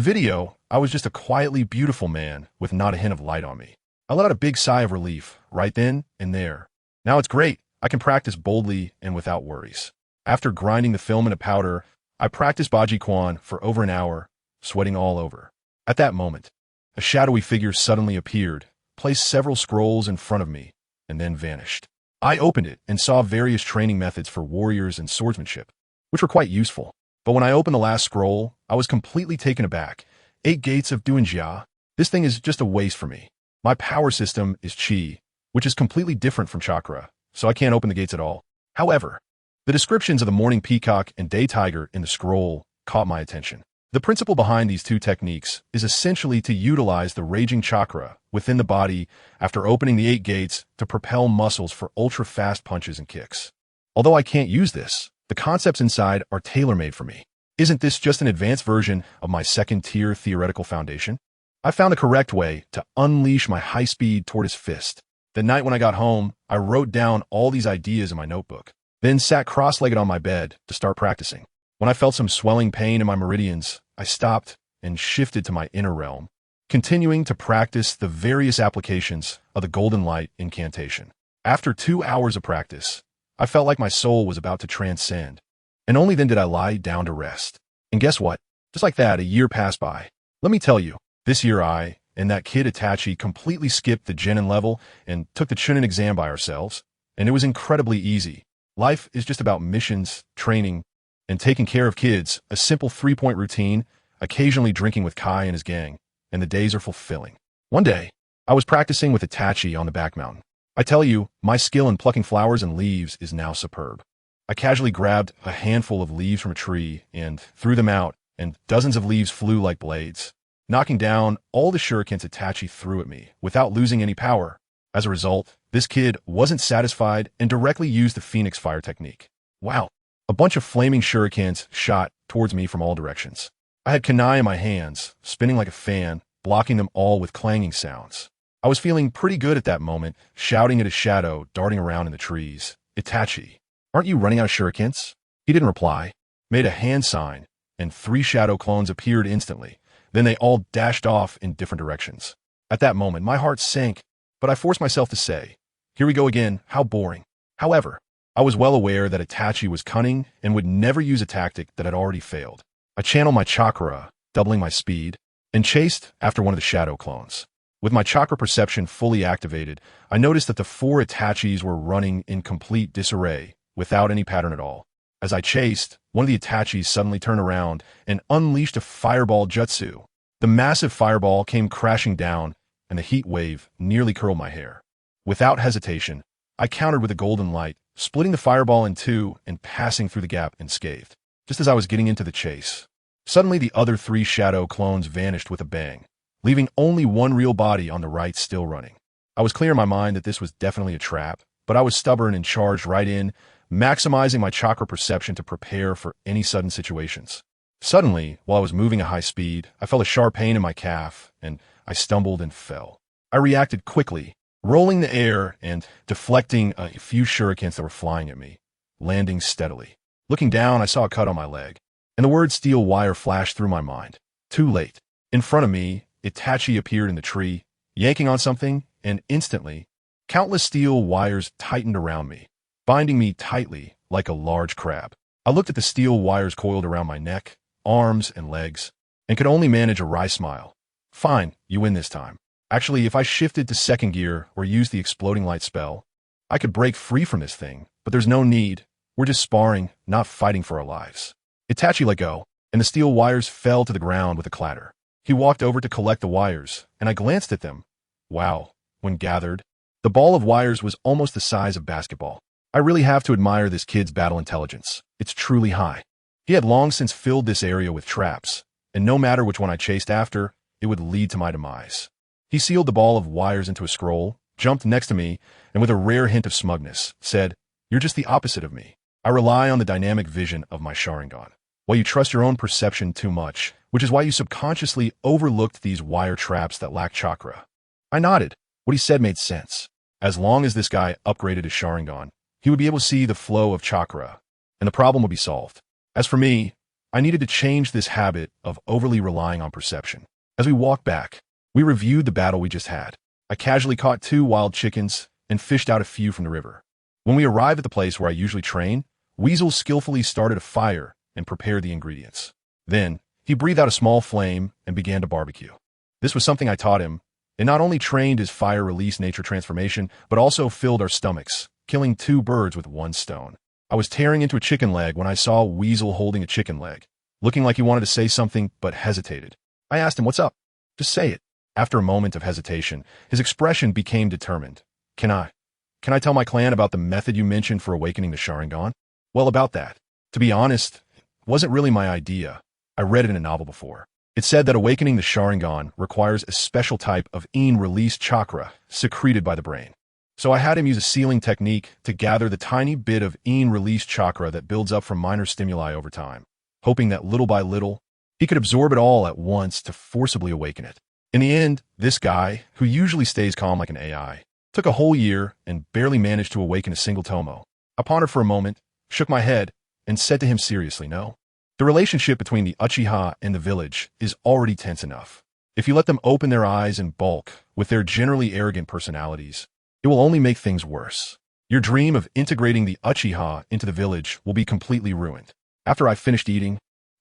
video, I was just a quietly beautiful man with not a hint of light on me. I let out a big sigh of relief right then and there. Now it's great. I can practice boldly and without worries. After grinding the film into powder, I practiced Baji Quan for over an hour, sweating all over. At that moment, a shadowy figure suddenly appeared, placed several scrolls in front of me, and then vanished. I opened it and saw various training methods for warriors and swordsmanship, which were quite useful. But when I opened the last scroll, I was completely taken aback. 8 gates of Duanjia. This thing is just a waste for me. My power system is Qi, which is completely different from chakra, so I can't open the gates at all. However, the descriptions of the morning peacock and day tiger in the scroll caught my attention. The principle behind these two techniques is essentially to utilize the raging chakra within the body after opening the 8 gates to propel muscles for ultra-fast punches and kicks. Although I can't use this, the concepts inside are tailor-made for me. Isn't this just an advanced version of my second-tier theoretical foundation? I found the correct way to unleash my high-speed tortoise fist. That night when I got home, I wrote down all these ideas in my notebook, then sat cross-legged on my bed to start practicing. When I felt some swelling pain in my meridians, I stopped and shifted to my inner realm, continuing to practice the various applications of the golden light incantation. After 2 hours of practice, I felt like my soul was about to transcend, and only then did I lie down to rest. And guess what? Just like that, a year passed by. Let me tell you, this year I and that kid Itachi completely skipped the Genin level and took the Chunin exam by ourselves, and it was incredibly easy. Life is just about missions, training, and taking care of kids, a simple 3-point routine, occasionally drinking with Kai and his gang, and the days are fulfilling. One day, I was practicing with Itachi on the back mountain. I tell you, my skill in plucking flowers and leaves is now superb. I casually grabbed a handful of leaves from a tree and threw them out, and dozens of leaves flew like blades, knocking down all the shurikens Itachi threw at me without losing any power. As a result, this kid wasn't satisfied and directly used the Phoenix Fire technique. Wow. A bunch of flaming shurikens shot towards me from all directions. I had kunai in my hands, spinning like a fan, blocking them all with clanging sounds. I was feeling pretty good at that moment, shouting at a shadow darting around in the trees. "Itachi, aren't you running out of shurikens?" He didn't reply, made a hand sign, and 3 shadow clones appeared instantly. Then they all dashed off in different directions. At that moment, my heart sank, but I forced myself to say, "Here we go again, how boring." However, I was well aware that Itachi was cunning and would never use a tactic that had already failed. I channeled my chakra, doubling my speed, and chased after one of the shadow clones. With my chakra perception fully activated, I noticed that the 4 Itachis were running in complete disarray, without any pattern at all. As I chased, one of the Itachis suddenly turned around and unleashed a fireball jutsu. The massive fireball came crashing down, and the heat wave nearly curled my hair. Without hesitation, I countered with a golden light, splitting the fireball in two and passing through the gap unscathed. Just as I was getting into the chase, suddenly the other three shadow clones vanished with a bang, leaving only one real body on the right still running. I was clear in my mind that this was definitely a trap, but I was stubborn and charged right in, maximizing my chakra perception to prepare for any sudden situations. Suddenly, while I was moving at high speed, I felt a sharp pain in my calf, and I stumbled and fell. I reacted quickly, rolling the air and deflecting a few shurikens that were flying at me, landing steadily. Looking down, I saw a cut on my leg, and the word steel wire flashed through my mind. Too late. In front of me, Itachi appeared in the tree, yanking on something, and instantly, countless steel wires tightened around me, binding me tightly like a large crab. I looked at the steel wires coiled around my neck, arms, and legs, and could only manage a wry smile. Fine, you win this time. Actually, if I shifted to second gear or used the exploding light spell, I could break free from this thing, but there's no need. We're just sparring, not fighting for our lives. Itachi let go, and the steel wires fell to the ground with a clatter. He walked over to collect the wires, and I glanced at them. Wow, when gathered, the ball of wires was almost the size of basketball. I really have to admire this kid's battle intelligence. It's truly high. He had long since filled this area with traps, and no matter which one I chased after, it would lead to my demise. He sealed the ball of wires into a scroll, jumped next to me, and with a rare hint of smugness, said, "You're just the opposite of me. I rely on the dynamic vision of my Sharingan, while you trust your own perception too much, which is why you subconsciously overlooked these wire traps that lack chakra." I nodded. What he said made sense. As long as this guy upgraded his Sharingan, he would be able to see the flow of chakra, and the problem would be solved. As for me, I needed to change this habit of overly relying on perception. As we walked back, we reviewed the battle we just had. I casually caught 2 wild chickens and fished out a few from the river. When we arrived at the place where I usually train, Weasel skillfully started a fire and prepared the ingredients. Then, he breathed out a small flame and began to barbecue. This was something I taught him. It not only trained his fire-release nature transformation, but also filled our stomachs, killing 2 birds with 1 stone. I was tearing into a chicken leg when I saw Weasel holding a chicken leg, looking like he wanted to say something but hesitated. I asked him, "What's up?" "Just say it." After a moment of hesitation, his expression became determined. Can I tell my clan about the method you mentioned for awakening the Sharingan?" "Well, about that. To be honest, it wasn't really my idea. I read it in a novel before. It said that awakening the Sharingan requires a special type of release chakra secreted by the brain. So I had him use a sealing technique to gather the tiny bit of release chakra that builds up from minor stimuli over time, hoping that little by little, he could absorb it all at once to forcibly awaken it. In the end, this guy, who usually stays calm like an AI, took a whole year and barely managed to awaken a single Tomo. I pondered for a moment, shook my head, and said to him seriously, "No. The relationship between the Uchiha and the village is already tense enough. If you let them open their eyes in bulk with their generally arrogant personalities, it will only make things worse. Your dream of integrating the Uchiha into the village will be completely ruined." After I finished eating,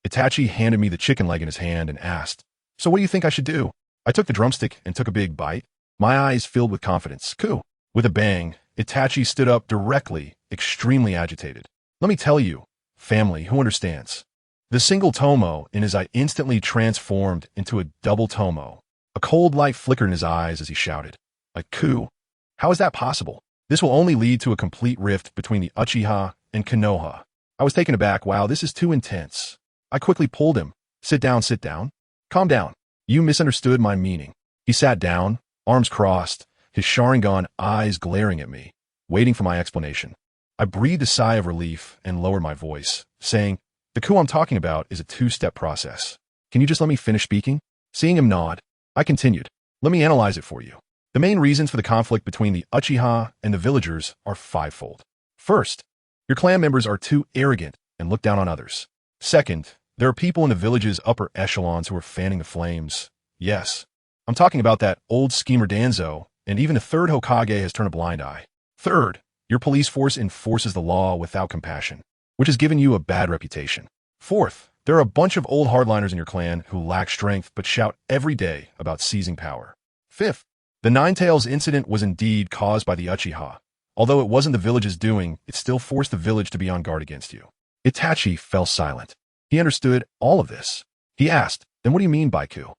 Itachi handed me the chicken leg in his hand and asked, "So what do you think I should do?" I took the drumstick and took a big bite, my eyes filled with confidence. "Coup." With a bang, Itachi stood up directly, extremely agitated. "Let me tell you, family, who understands?" The single Tomo in his eye instantly transformed into a double Tomo. A cold light flickered in his eyes as he shouted, "A coup? How is that possible? This will only lead to a complete rift between the Uchiha and Konoha." I was taken aback. Wow, this is too intense. I quickly pulled him. Sit down, sit down. Calm down. You misunderstood my meaning." He sat down, arms crossed, his Sharingan eyes glaring at me, waiting for my explanation. I breathed a sigh of relief and lowered my voice, saying, "The coup I'm talking about is a 2-step process. Can you just let me finish speaking?" Seeing him nod, I continued, "Let me analyze it for you. The main reasons for the conflict between the Uchiha and the villagers are 5-fold. First, your clan members are too arrogant and look down on others. Second, there are people in the village's upper echelons who are fanning the flames. Yes, I'm talking about that old schemer Danzo, and even the 3rd Hokage has turned a blind eye. Third, your police force enforces the law without compassion, which has given you a bad reputation. Fourth, there are a bunch of old hardliners in your clan who lack strength but shout every day about seizing power. Fifth, the Ninetails incident was indeed caused by the Uchiha. Although it wasn't the village's doing, it still forced the village to be on guard against you." Itachi fell silent. He understood all of this. He asked, "Then what do you mean by coup?"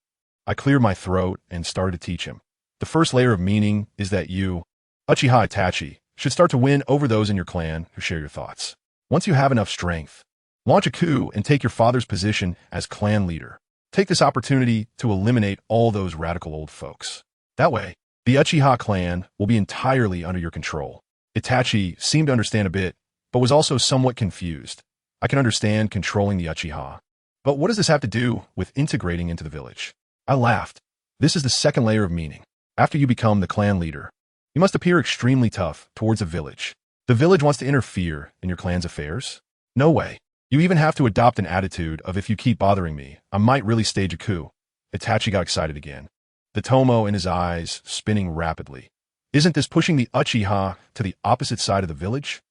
I cleared my throat and started to teach him. "The first layer of meaning is that you Uchiha Itachi should start to win over those in your clan who share your thoughts. Once you have enough strength, launch a coup and take your father's position as clan leader. Take this opportunity to eliminate all those radical old folks. That way, the Uchiha clan will be entirely under your control. Itachi seemed to understand a bit, but was also somewhat confused. I can understand controlling the Uchiha. But what does this have to do with integrating into the village? I laughed. This is the second layer of meaning. After you become the clan leader, you must appear extremely tough towards the village. The village wants to interfere in your clan's affairs? No way. You even have to adopt an attitude of if you keep bothering me, I might really stage a coup. Itachi got excited again. The tomo in his eyes spinning rapidly. Isn't this pushing the Uchiha to the opposite side of the village?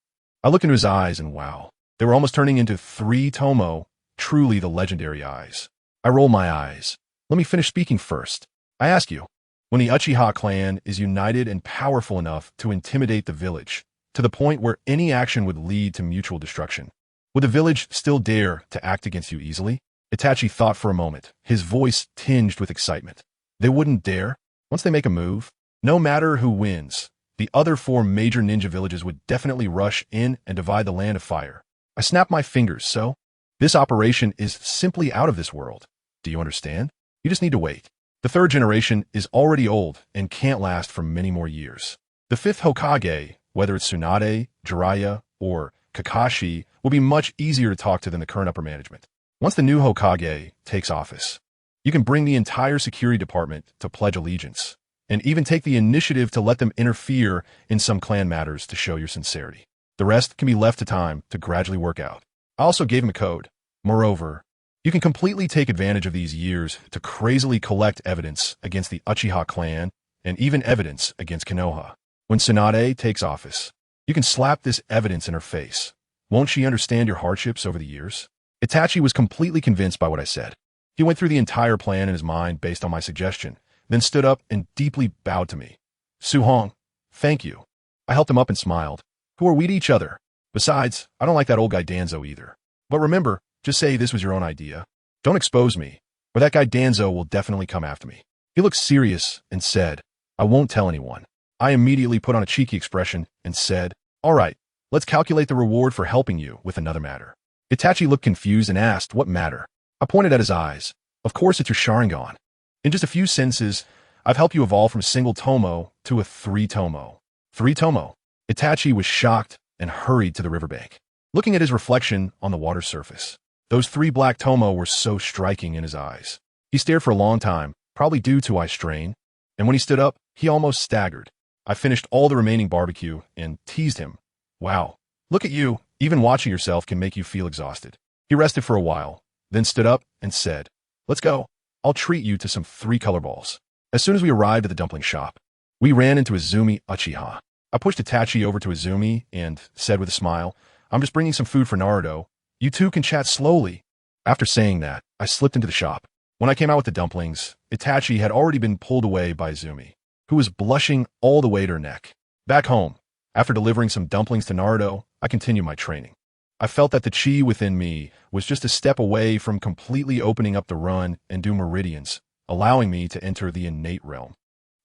I looked into his eyes and wow, they were almost turning into 3 tomo, truly the legendary eyes. I roll my eyes. Let me finish speaking first. I ask you, when the Uchiha clan is united and powerful enough to intimidate the village, to the point where any action would lead to mutual destruction, would the village still dare to act against you easily? Itachi thought for a moment, his voice tinged with excitement. They wouldn't dare? Once they make a move, no matter who wins, the other 4 major ninja villages would definitely rush in and divide the land of fire. I snapped my fingers, so? This operation is simply out of this world. Do you understand? You just need to wait. The 3rd generation is already old and can't last for many more years. The 5th Hokage, whether it's Tsunade, Jiraiya, or Kakashi, will be much easier to talk to than the current upper management. Once the new Hokage takes office, you can bring the entire security department to pledge allegiance, and even take the initiative to let them interfere in some clan matters to show your sincerity. The rest can be left to time to gradually work out. I also gave him a code. Moreover, you can completely take advantage of these years to crazily collect evidence against the Uchiha clan and even evidence against Konoha. When Tsunade takes office, you can slap this evidence in her face. Won't she understand your hardships over the years? Itachi was completely convinced by what I said. He went through the entire plan in his mind based on my suggestion, then stood up and deeply bowed to me. Su-Hong, thank you. I helped him up and smiled. Who are we to each other? Besides, I don't like that old guy Danzo either. But remember, just say this was your own idea. Don't expose me, or that guy Danzo will definitely come after me. He looked serious and said, I won't tell anyone. I immediately put on a cheeky expression and said, all right, let's calculate the reward for helping you with another matter. Itachi looked confused and asked, what matter? I pointed at his eyes. Of course it's your Sharingan. In just a few sentences, I've helped you evolve from a single tomo to a 3 tomo. 3 tomo. Itachi was shocked and hurried to the riverbank, looking at his reflection on the water surface. Those 3 black tomo were so striking in his eyes. He stared for a long time, probably due to eye strain, and when he stood up, he almost staggered. I finished all the remaining barbecue and teased him. Wow, look at you, even watching yourself can make you feel exhausted. He rested for a while, then stood up and said, let's go. I'll treat you to some 3 color balls. As soon as we arrived at the dumpling shop, we ran into Izumi Uchiha. I pushed Itachi over to Izumi and said with a smile, I'm just bringing some food for Naruto. You two can chat slowly. After saying that, I slipped into the shop. When I came out with the dumplings, Itachi had already been pulled away by Izumi, who was blushing all the way to her neck. Back home, after delivering some dumplings to Naruto, I continued my training. I felt that the chi within me was just a step away from completely opening up the run and do meridians, allowing me to enter the innate realm.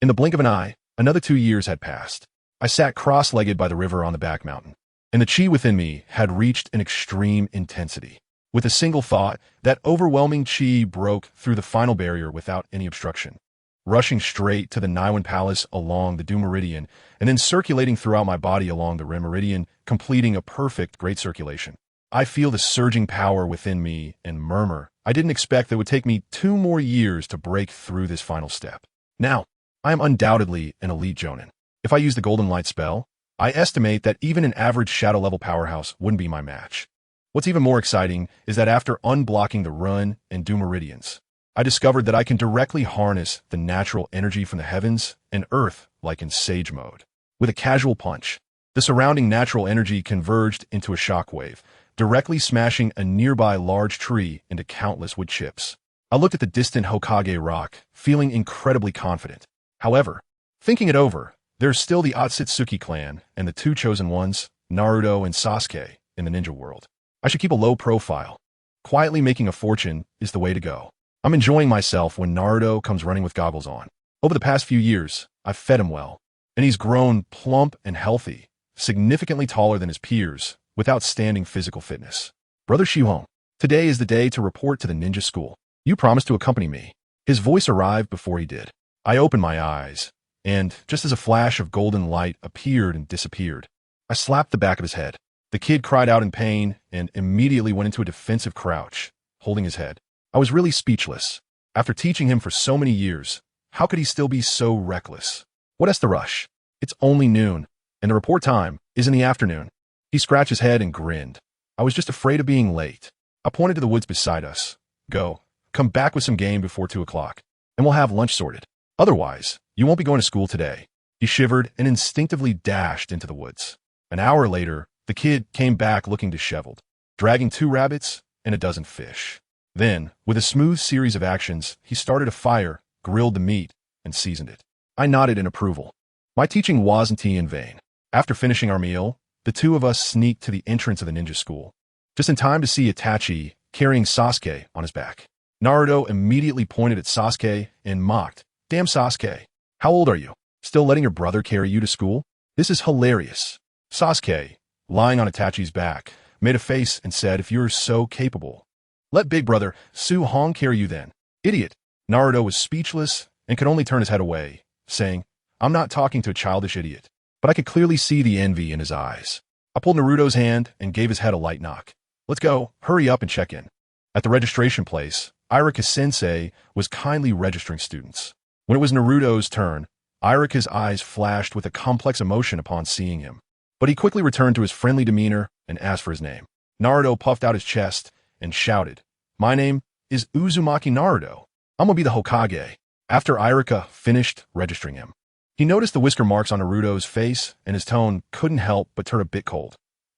In the blink of an eye, another 2 years had passed. I sat cross-legged by the river on the back mountain, and the chi within me had reached an extreme intensity. With a single thought, that overwhelming chi broke through the final barrier without any obstruction, rushing straight to the Naiwan Palace along the Du Meridian, and then circulating throughout my body along the Ren Meridian, completing a perfect great circulation. I feel the surging power within me and murmur, I didn't expect that it would take me 2 more years to break through this final step. Now, I am undoubtedly an elite Jonin. If I use the Golden Light spell, I estimate that even an average shadow-level powerhouse wouldn't be my match. What's even more exciting is that after unblocking the Run and Du Meridians, I discovered that I can directly harness the natural energy from the heavens and earth like in Sage mode. With a casual punch, the surrounding natural energy converged into a shockwave, directly smashing a nearby large tree into countless wood chips. I looked at the distant Hokage rock, feeling incredibly confident. However, thinking it over, there's still the Otsutsuki clan and the 2 chosen ones, Naruto and Sasuke, in the ninja world. I should keep a low profile. Quietly making a fortune is the way to go. I'm enjoying myself when Naruto comes running with goggles on. Over the past few years, I've fed him well. And he's grown plump and healthy, significantly taller than his peers, with outstanding physical fitness. Brother Shuhong, today is the day to report to the ninja school. You promised to accompany me. His voice arrived before he did. I opened my eyes, and just as a flash of golden light appeared and disappeared, I slapped the back of his head. The kid cried out in pain and immediately went into a defensive crouch, holding his head. I was really speechless. After teaching him for so many years, how could he still be so reckless? What has to rush? It's only noon, and the report time is in the afternoon. He scratched his head and grinned. I was just afraid of being late. I pointed to the woods beside us. Go. Come back with some game before 2 o'clock, and we'll have lunch sorted. Otherwise, you won't be going to school today. He shivered and instinctively dashed into the woods. An hour later, the kid came back looking disheveled, dragging 2 rabbits and a dozen fish. Then, with a smooth series of actions, he started a fire, grilled the meat, and seasoned it. I nodded in approval. My teaching wasn't in vain. After finishing our meal, the 2 of us sneaked to the entrance of the ninja school, just in time to see Itachi carrying Sasuke on his back. Naruto immediately pointed at Sasuke and mocked, "Damn Sasuke, how old are you? Still letting your brother carry you to school? This is hilarious." Sasuke, lying on Itachi's back, made a face and said, "If you're so capable, let big brother Su-Hong carry you then." Idiot. Naruto was speechless and could only turn his head away, saying, "I'm not talking to a childish idiot." But I could clearly see the envy in his eyes. I pulled Naruto's hand and gave his head a light knock. "Let's go, hurry up and check in." At the registration place, Irika-sensei was kindly registering students. When it was Naruto's turn, Irika's eyes flashed with a complex emotion upon seeing him. But he quickly returned to his friendly demeanor and asked for his name. Naruto puffed out his chest and shouted, "My name is Uzumaki Naruto. I'm gonna be the Hokage." After Irika finished registering him, he noticed the whisker marks on Naruto's face, and his tone couldn't help but turn a bit cold.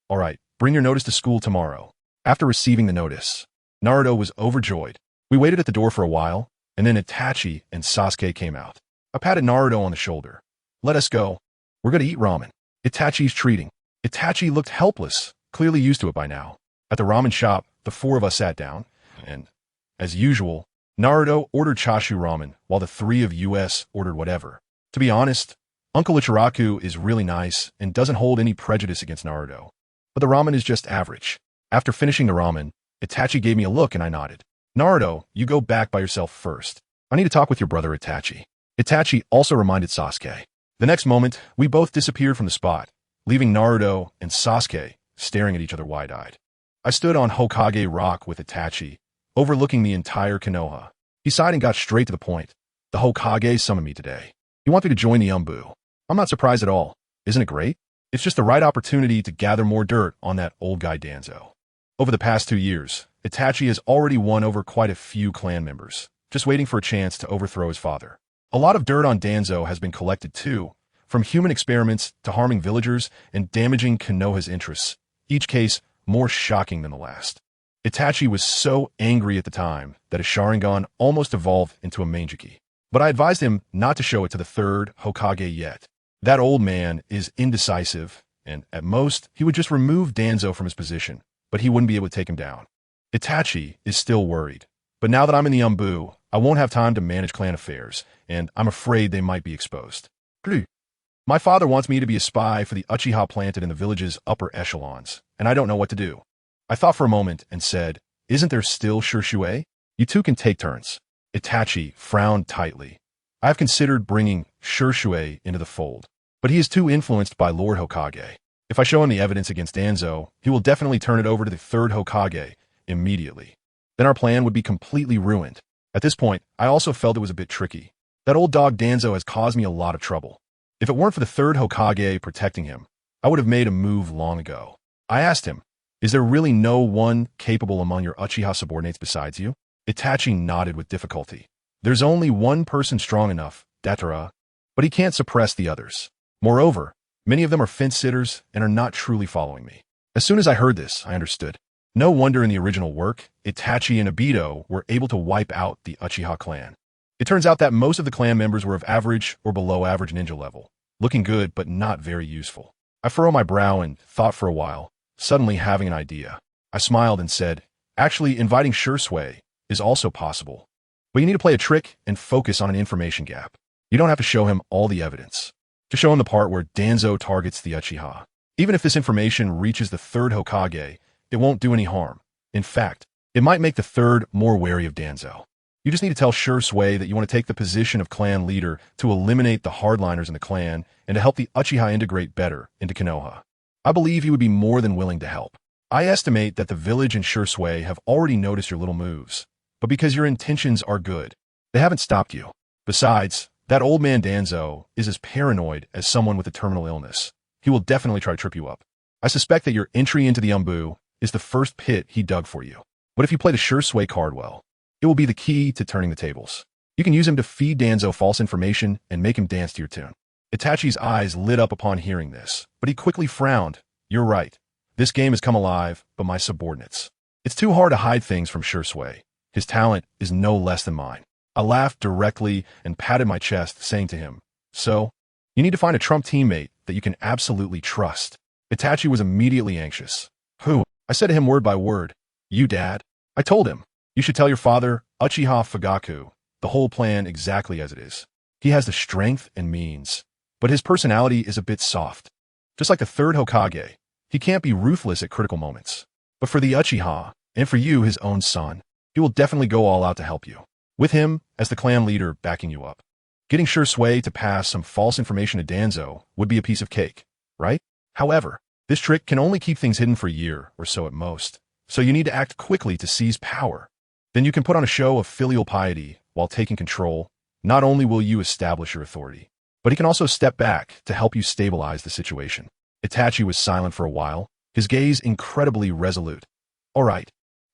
"All right, bring your notice to school tomorrow." After receiving the notice, Naruto was overjoyed. We waited at the door for a while, and then Itachi and Sasuke came out. I patted Naruto on the shoulder. "Let us go. We're gonna eat ramen." Itachi's treating. Itachi looked helpless, clearly used to it by now. At the ramen shop, the 4 of us sat down, and, as usual, Naruto ordered chashu ramen, while the 3 of us ordered whatever. To be honest, Uncle Ichiraku is really nice and doesn't hold any prejudice against Naruto. But the ramen is just average. After finishing the ramen, Itachi gave me a look and I nodded. "Naruto, you go back by yourself first. I need to talk with your brother Itachi." Itachi also reminded Sasuke. The next moment, we both disappeared from the spot, leaving Naruto and Sasuke staring at each other wide-eyed. I stood on Hokage Rock with Itachi, overlooking the entire Konoha. He sighed and got straight to the point. "The Hokage summoned me today. He wants me to join the Umbu. I'm not surprised at all. Isn't it great? It's just the right opportunity to gather more dirt on that old guy Danzo." Over the past 2 years, Itachi has already won over quite a few clan members, just waiting for a chance to overthrow his father. A lot of dirt on Danzo has been collected too, from human experiments to harming villagers and damaging Konoha's interests, each case more shocking than the last. Itachi was so angry at the time that his Sharingan almost evolved into a Manjiki. But I advised him not to show it to the 3rd Hokage yet. That old man is indecisive, and at most, he would just remove Danzo from his position, but he wouldn't be able to take him down. Itachi is still worried. But now that I'm in the Umbu, I won't have time to manage clan affairs, and I'm afraid they might be exposed. My father wants me to be a spy for the Uchiha planted in the village's upper echelons, and I don't know what to do. I thought for a moment and said, "Isn't there still Shurshui? You 2 can take turns." Itachi frowned tightly. I have considered bringing Shurshui into the fold, but he is too influenced by Lord Hokage. If I show him the evidence against Danzo, he will definitely turn it over to the 3rd Hokage immediately. Then our plan would be completely ruined. At this point, I also felt it was a bit tricky. That old dog Danzo has caused me a lot of trouble. If it weren't for the 3rd Hokage protecting him, I would have made a move long ago. I asked him, "Is there really no one capable among your Uchiha subordinates besides you?" Itachi nodded with difficulty. "There's only one person strong enough, Datara, but he can't suppress the others. Moreover, many of them are fence-sitters and are not truly following me." As soon as I heard this, I understood. No wonder in the original work, Itachi and Obito were able to wipe out the Uchiha clan. It turns out that most of the clan members were of average or below average ninja level, looking good but not very useful. I furrowed my brow and thought for a while, suddenly having an idea. I smiled and said, "Actually, inviting Shursui is also possible. But you need to play a trick and focus on an information gap. You don't have to show him all the evidence. to show him the part where Danzo targets the Uchiha. Even if this information reaches the third Hokage, it won't do any harm. In fact, it might make the third more wary of Danzo. You just need to tell Shui that you want to take the position of clan leader to eliminate the hardliners in the clan and to help the Uchiha integrate better into Konoha. I believe he would be more than willing to help. I estimate that the village and Shui have already noticed your little moves, but because your intentions are good, they haven't stopped you. Besides, that old man Danzo is as paranoid as someone with a terminal illness. He will definitely try to trip you up. I suspect that your entry into the Umbu is the first pit he dug for you. But if you play the Shui card well, it will be the key to turning the tables. You can use him to feed Danzo false information and make him dance to your tune. Itachi's eyes lit up upon hearing this, but he quickly frowned. You're right. This game has come alive, but my subordinates. It's too hard to hide things from Shui. His talent is no less than mine. I laughed directly and patted my chest, saying to him, so, you need to find a Trump teammate that you can absolutely trust. Itachi was immediately anxious. Who? I said to him word by word. You, Dad. I told him. You should tell your father, Uchiha Fugaku, the whole plan exactly as it is. He has the strength and means, but his personality is a bit soft. Just like the third Hokage, he can't be ruthless at critical moments. But for the Uchiha, and for you, his own son, he will definitely go all out to help you. With him, as the clan leader, backing you up. Getting Shui to pass some false information to Danzo would be a piece of cake, right? However, this trick can only keep things hidden for a year or so at most, so you need to act quickly to seize power. Then you can put on a show of filial piety while taking control. Not only will you establish your authority, but he can also step back to help you stabilize the situation. Itachi was silent for a while, his gaze incredibly resolute. All right,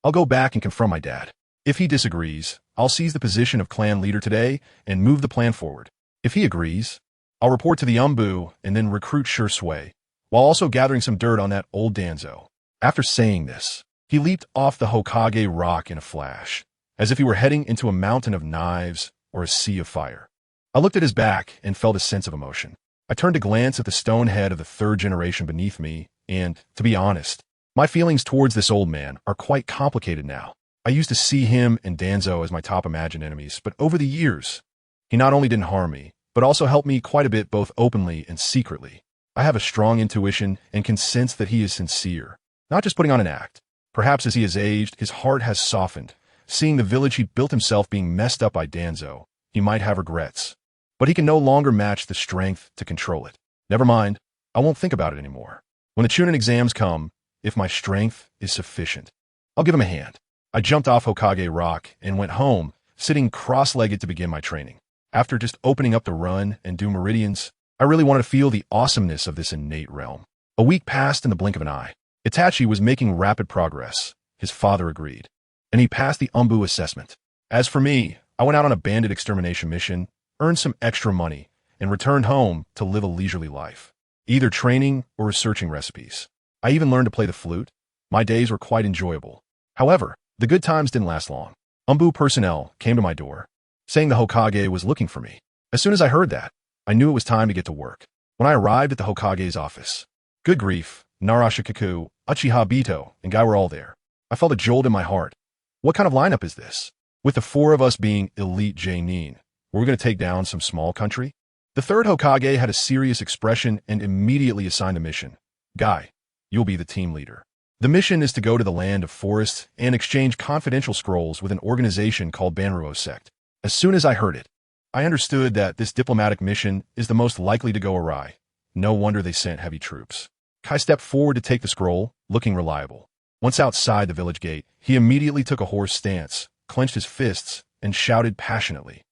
I'll go back and confront my dad. If he disagrees, I'll seize the position of clan leader today and move the plan forward. If he agrees, I'll report to the Umbu and then recruit Shui, while also gathering some dirt on that old Danzo. After saying this, he leaped off the Hokage rock in a flash, as if he were heading into a mountain of knives or a sea of fire. I looked at his back and felt a sense of emotion. I turned to glance at the stone head of the third generation beneath me, and, to be honest, my feelings towards this old man are quite complicated now. I used to see him and Danzo as my top imagined enemies, but over the years, he not only didn't harm me, but also helped me quite a bit both openly and secretly. I have a strong intuition and can sense that he is sincere, not just putting on an act. Perhaps as he has aged, his heart has softened. Seeing the village he built himself being messed up by Danzo, he might have regrets. But he can no longer match the strength to control it. Never mind, I won't think about it anymore. When the Chunin exams come, if my strength is sufficient, I'll give him a hand. I jumped off Hokage Rock and went home, sitting cross-legged to begin my training. After just opening up the run and do meridians, I really wanted to feel the awesomeness of this innate realm. A week passed in the blink of an eye. Itachi was making rapid progress. His father agreed, and he passed the Umbu assessment. As for me, I went out on a bandit extermination mission, earned some extra money, and returned home to live a leisurely life, either training or researching recipes. I even learned to play the flute. My days were quite enjoyable. However, the good times didn't last long. Umbu personnel came to my door, saying the Hokage was looking for me. As soon as I heard that, I knew it was time to get to work. When I arrived at the Hokage's office, good grief, Narashikaku, Uchiha Bito, and Guy were all there. I felt a jolt in my heart. What kind of lineup is this? With the four of us being elite Jainin, were we going to take down some small country? The third Hokage had a serious expression and immediately assigned a mission. Guy, you'll be the team leader. The mission is to go to the land of forests and exchange confidential scrolls with an organization called Banruo Sect. As soon as I heard it, I understood that this diplomatic mission is the most likely to go awry. No wonder they sent heavy troops. Kai stepped forward to take the scroll, looking reliable. Once outside the village gate, he immediately took a horse stance, clenched his fists, and shouted passionately,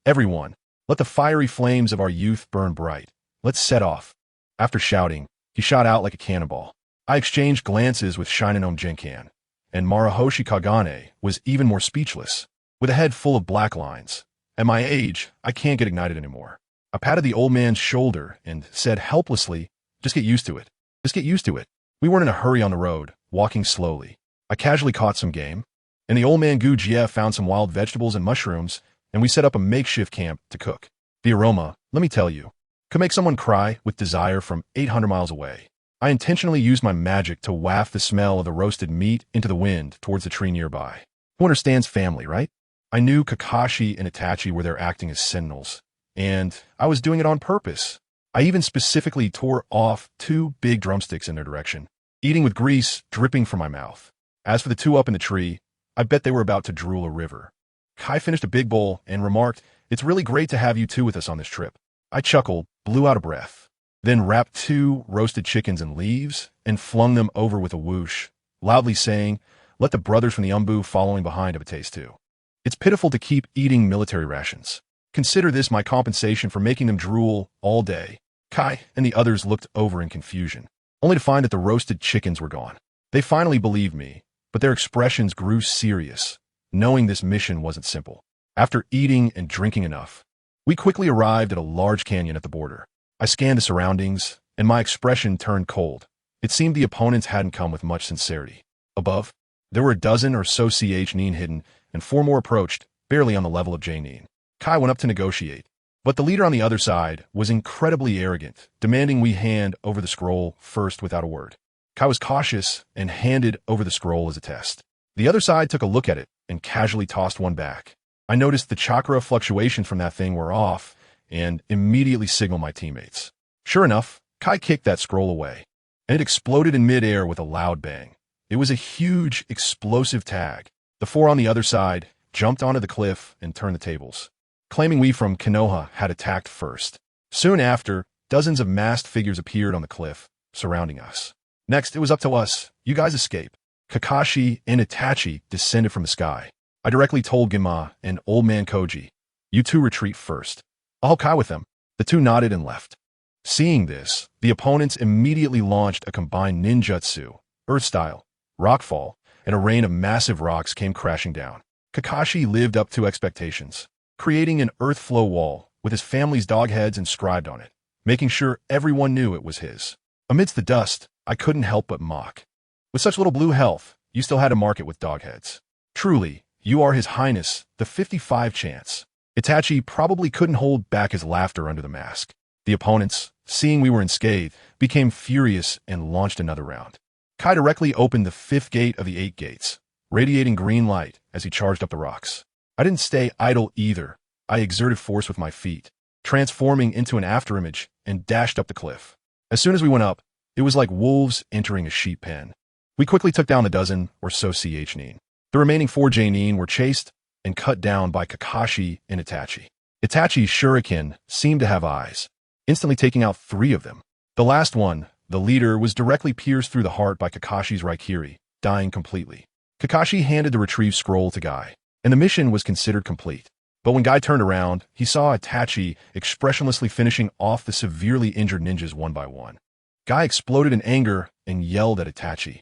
"Everyone, let the fiery flames of our youth burn bright. Let's set off." After shouting, he shot out like a cannonball. I exchanged glances with Shinano Jinkan, and Marahoshi Kagane was even more speechless, with a head full of black lines. At my age, I can't get ignited anymore. I patted the old man's shoulder and said helplessly, "Just get used to it. Just get used to it." We weren't in a hurry on the road, walking slowly. I casually caught some game, and the old man Gu Jie found some wild vegetables and mushrooms, and we set up a makeshift camp to cook. The aroma, let me tell you, could make someone cry with desire from 800 miles away. I intentionally used my magic to waft the smell of the roasted meat into the wind towards the tree nearby. Who understands family, right? I knew Kakashi and Itachi were there acting as sentinels, and I was doing it on purpose. I even specifically tore off 2 big drumsticks in their direction, eating with grease dripping from my mouth. As for the 2 up in the tree, I bet they were about to drool a river. Kai finished a big bowl and remarked, "It's really great to have you 2 with us on this trip." I chuckled, blew out a breath, then wrapped 2 roasted chickens in leaves and flung them over with a whoosh, loudly saying, "Let the brothers from the following behind have a taste too." It's pitiful to keep eating military rations. Consider this my compensation for making them drool all day. Kai and the others looked over in confusion, only to find that the roasted chickens were gone. They finally believed me, but their expressions grew serious, knowing this mission wasn't simple. After eating and drinking enough, we quickly arrived at a large canyon at the border. I scanned the surroundings, and my expression turned cold. It seemed the opponents hadn't come with much sincerity. Above, there were a dozen or so Ch-nin hidden, and 4 more approached, barely on the level of J-nin. Kai went up to negotiate, but the leader on the other side was incredibly arrogant, demanding we hand over the scroll first without a word. Kai was cautious and handed over the scroll as a test. The other side took a look at it and casually tossed one back. I noticed the chakra fluctuations from that thing were off and immediately signaled my teammates. Sure enough, Kai kicked that scroll away, and it exploded in midair with a loud bang. It was a huge, explosive tag. The 4 on the other side jumped onto the cliff and turned the tables, claiming we from Konoha had attacked first. Soon after, dozens of masked figures appeared on the cliff, surrounding us. Next, it was up to us. You guys escape. Kakashi and Itachi descended from the sky. I directly told Gima and Old Man Koji, "You 2 retreat first. I'll Kai with them." The 2 nodded and left. Seeing this, the opponents immediately launched a combined ninjutsu, earth-style, rockfall, and a rain of massive rocks came crashing down. Kakashi lived up to expectations, creating an earth flow wall with his family's dog heads inscribed on it, making sure everyone knew it was his. Amidst the dust, I couldn't help but mock. With such little blue health, you still had to mark it with dog heads. Truly, you are His Highness, the 55 chance. Itachi probably couldn't hold back his laughter under the mask. The opponents, seeing we were unscathed, became furious and launched another round. Kai directly opened the 5th gate of the 8 gates, radiating green light as he charged up the rocks. I didn't stay idle either. I exerted force with my feet, transforming into an afterimage and dashed up the cliff. As soon as we went up, it was like wolves entering a sheep pen. We quickly took down the dozen or so Ch-nin. The remaining 4 J-nin were chased and cut down by Kakashi and Itachi. Itachi's shuriken seemed to have eyes, instantly taking out 3 of them. The last one, the leader, was directly pierced through the heart by Kakashi's raikiri, dying completely. Kakashi handed the retrieved scroll to Guy, and the mission was considered complete. But when Guy turned around, he saw Itachi expressionlessly finishing off the severely injured ninjas one by one. Guy exploded in anger and yelled at Itachi,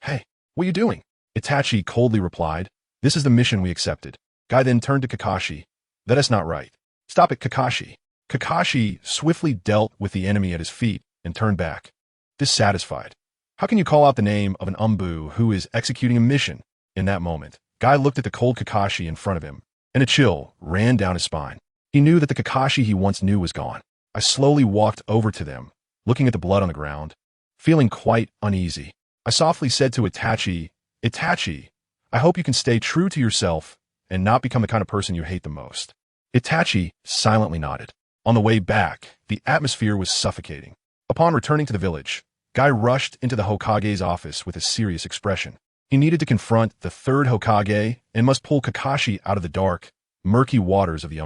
"Hey, what are you doing?" Itachi coldly replied, "This is the mission we accepted." Guy then turned to Kakashi, "That is not right. Stop it, Kakashi." Kakashi swiftly dealt with the enemy at his feet and turned back, dissatisfied. How can you call out the name of an who is executing a mission? In that moment, Guy looked at the cold Kakashi in front of him, and a chill ran down his spine. He knew that the Kakashi he once knew was gone. I slowly walked over to them, looking at the blood on the ground, feeling quite uneasy. I softly said to Itachi, "Itachi, I hope you can stay true to yourself and not become the kind of person you hate the most." Itachi silently nodded. On the way back, the atmosphere was suffocating. Upon returning to the village, Guy rushed into the Hokage's office with a serious expression. He needed to confront the 3rd Hokage and must pull Kakashi out of the dark, murky waters of the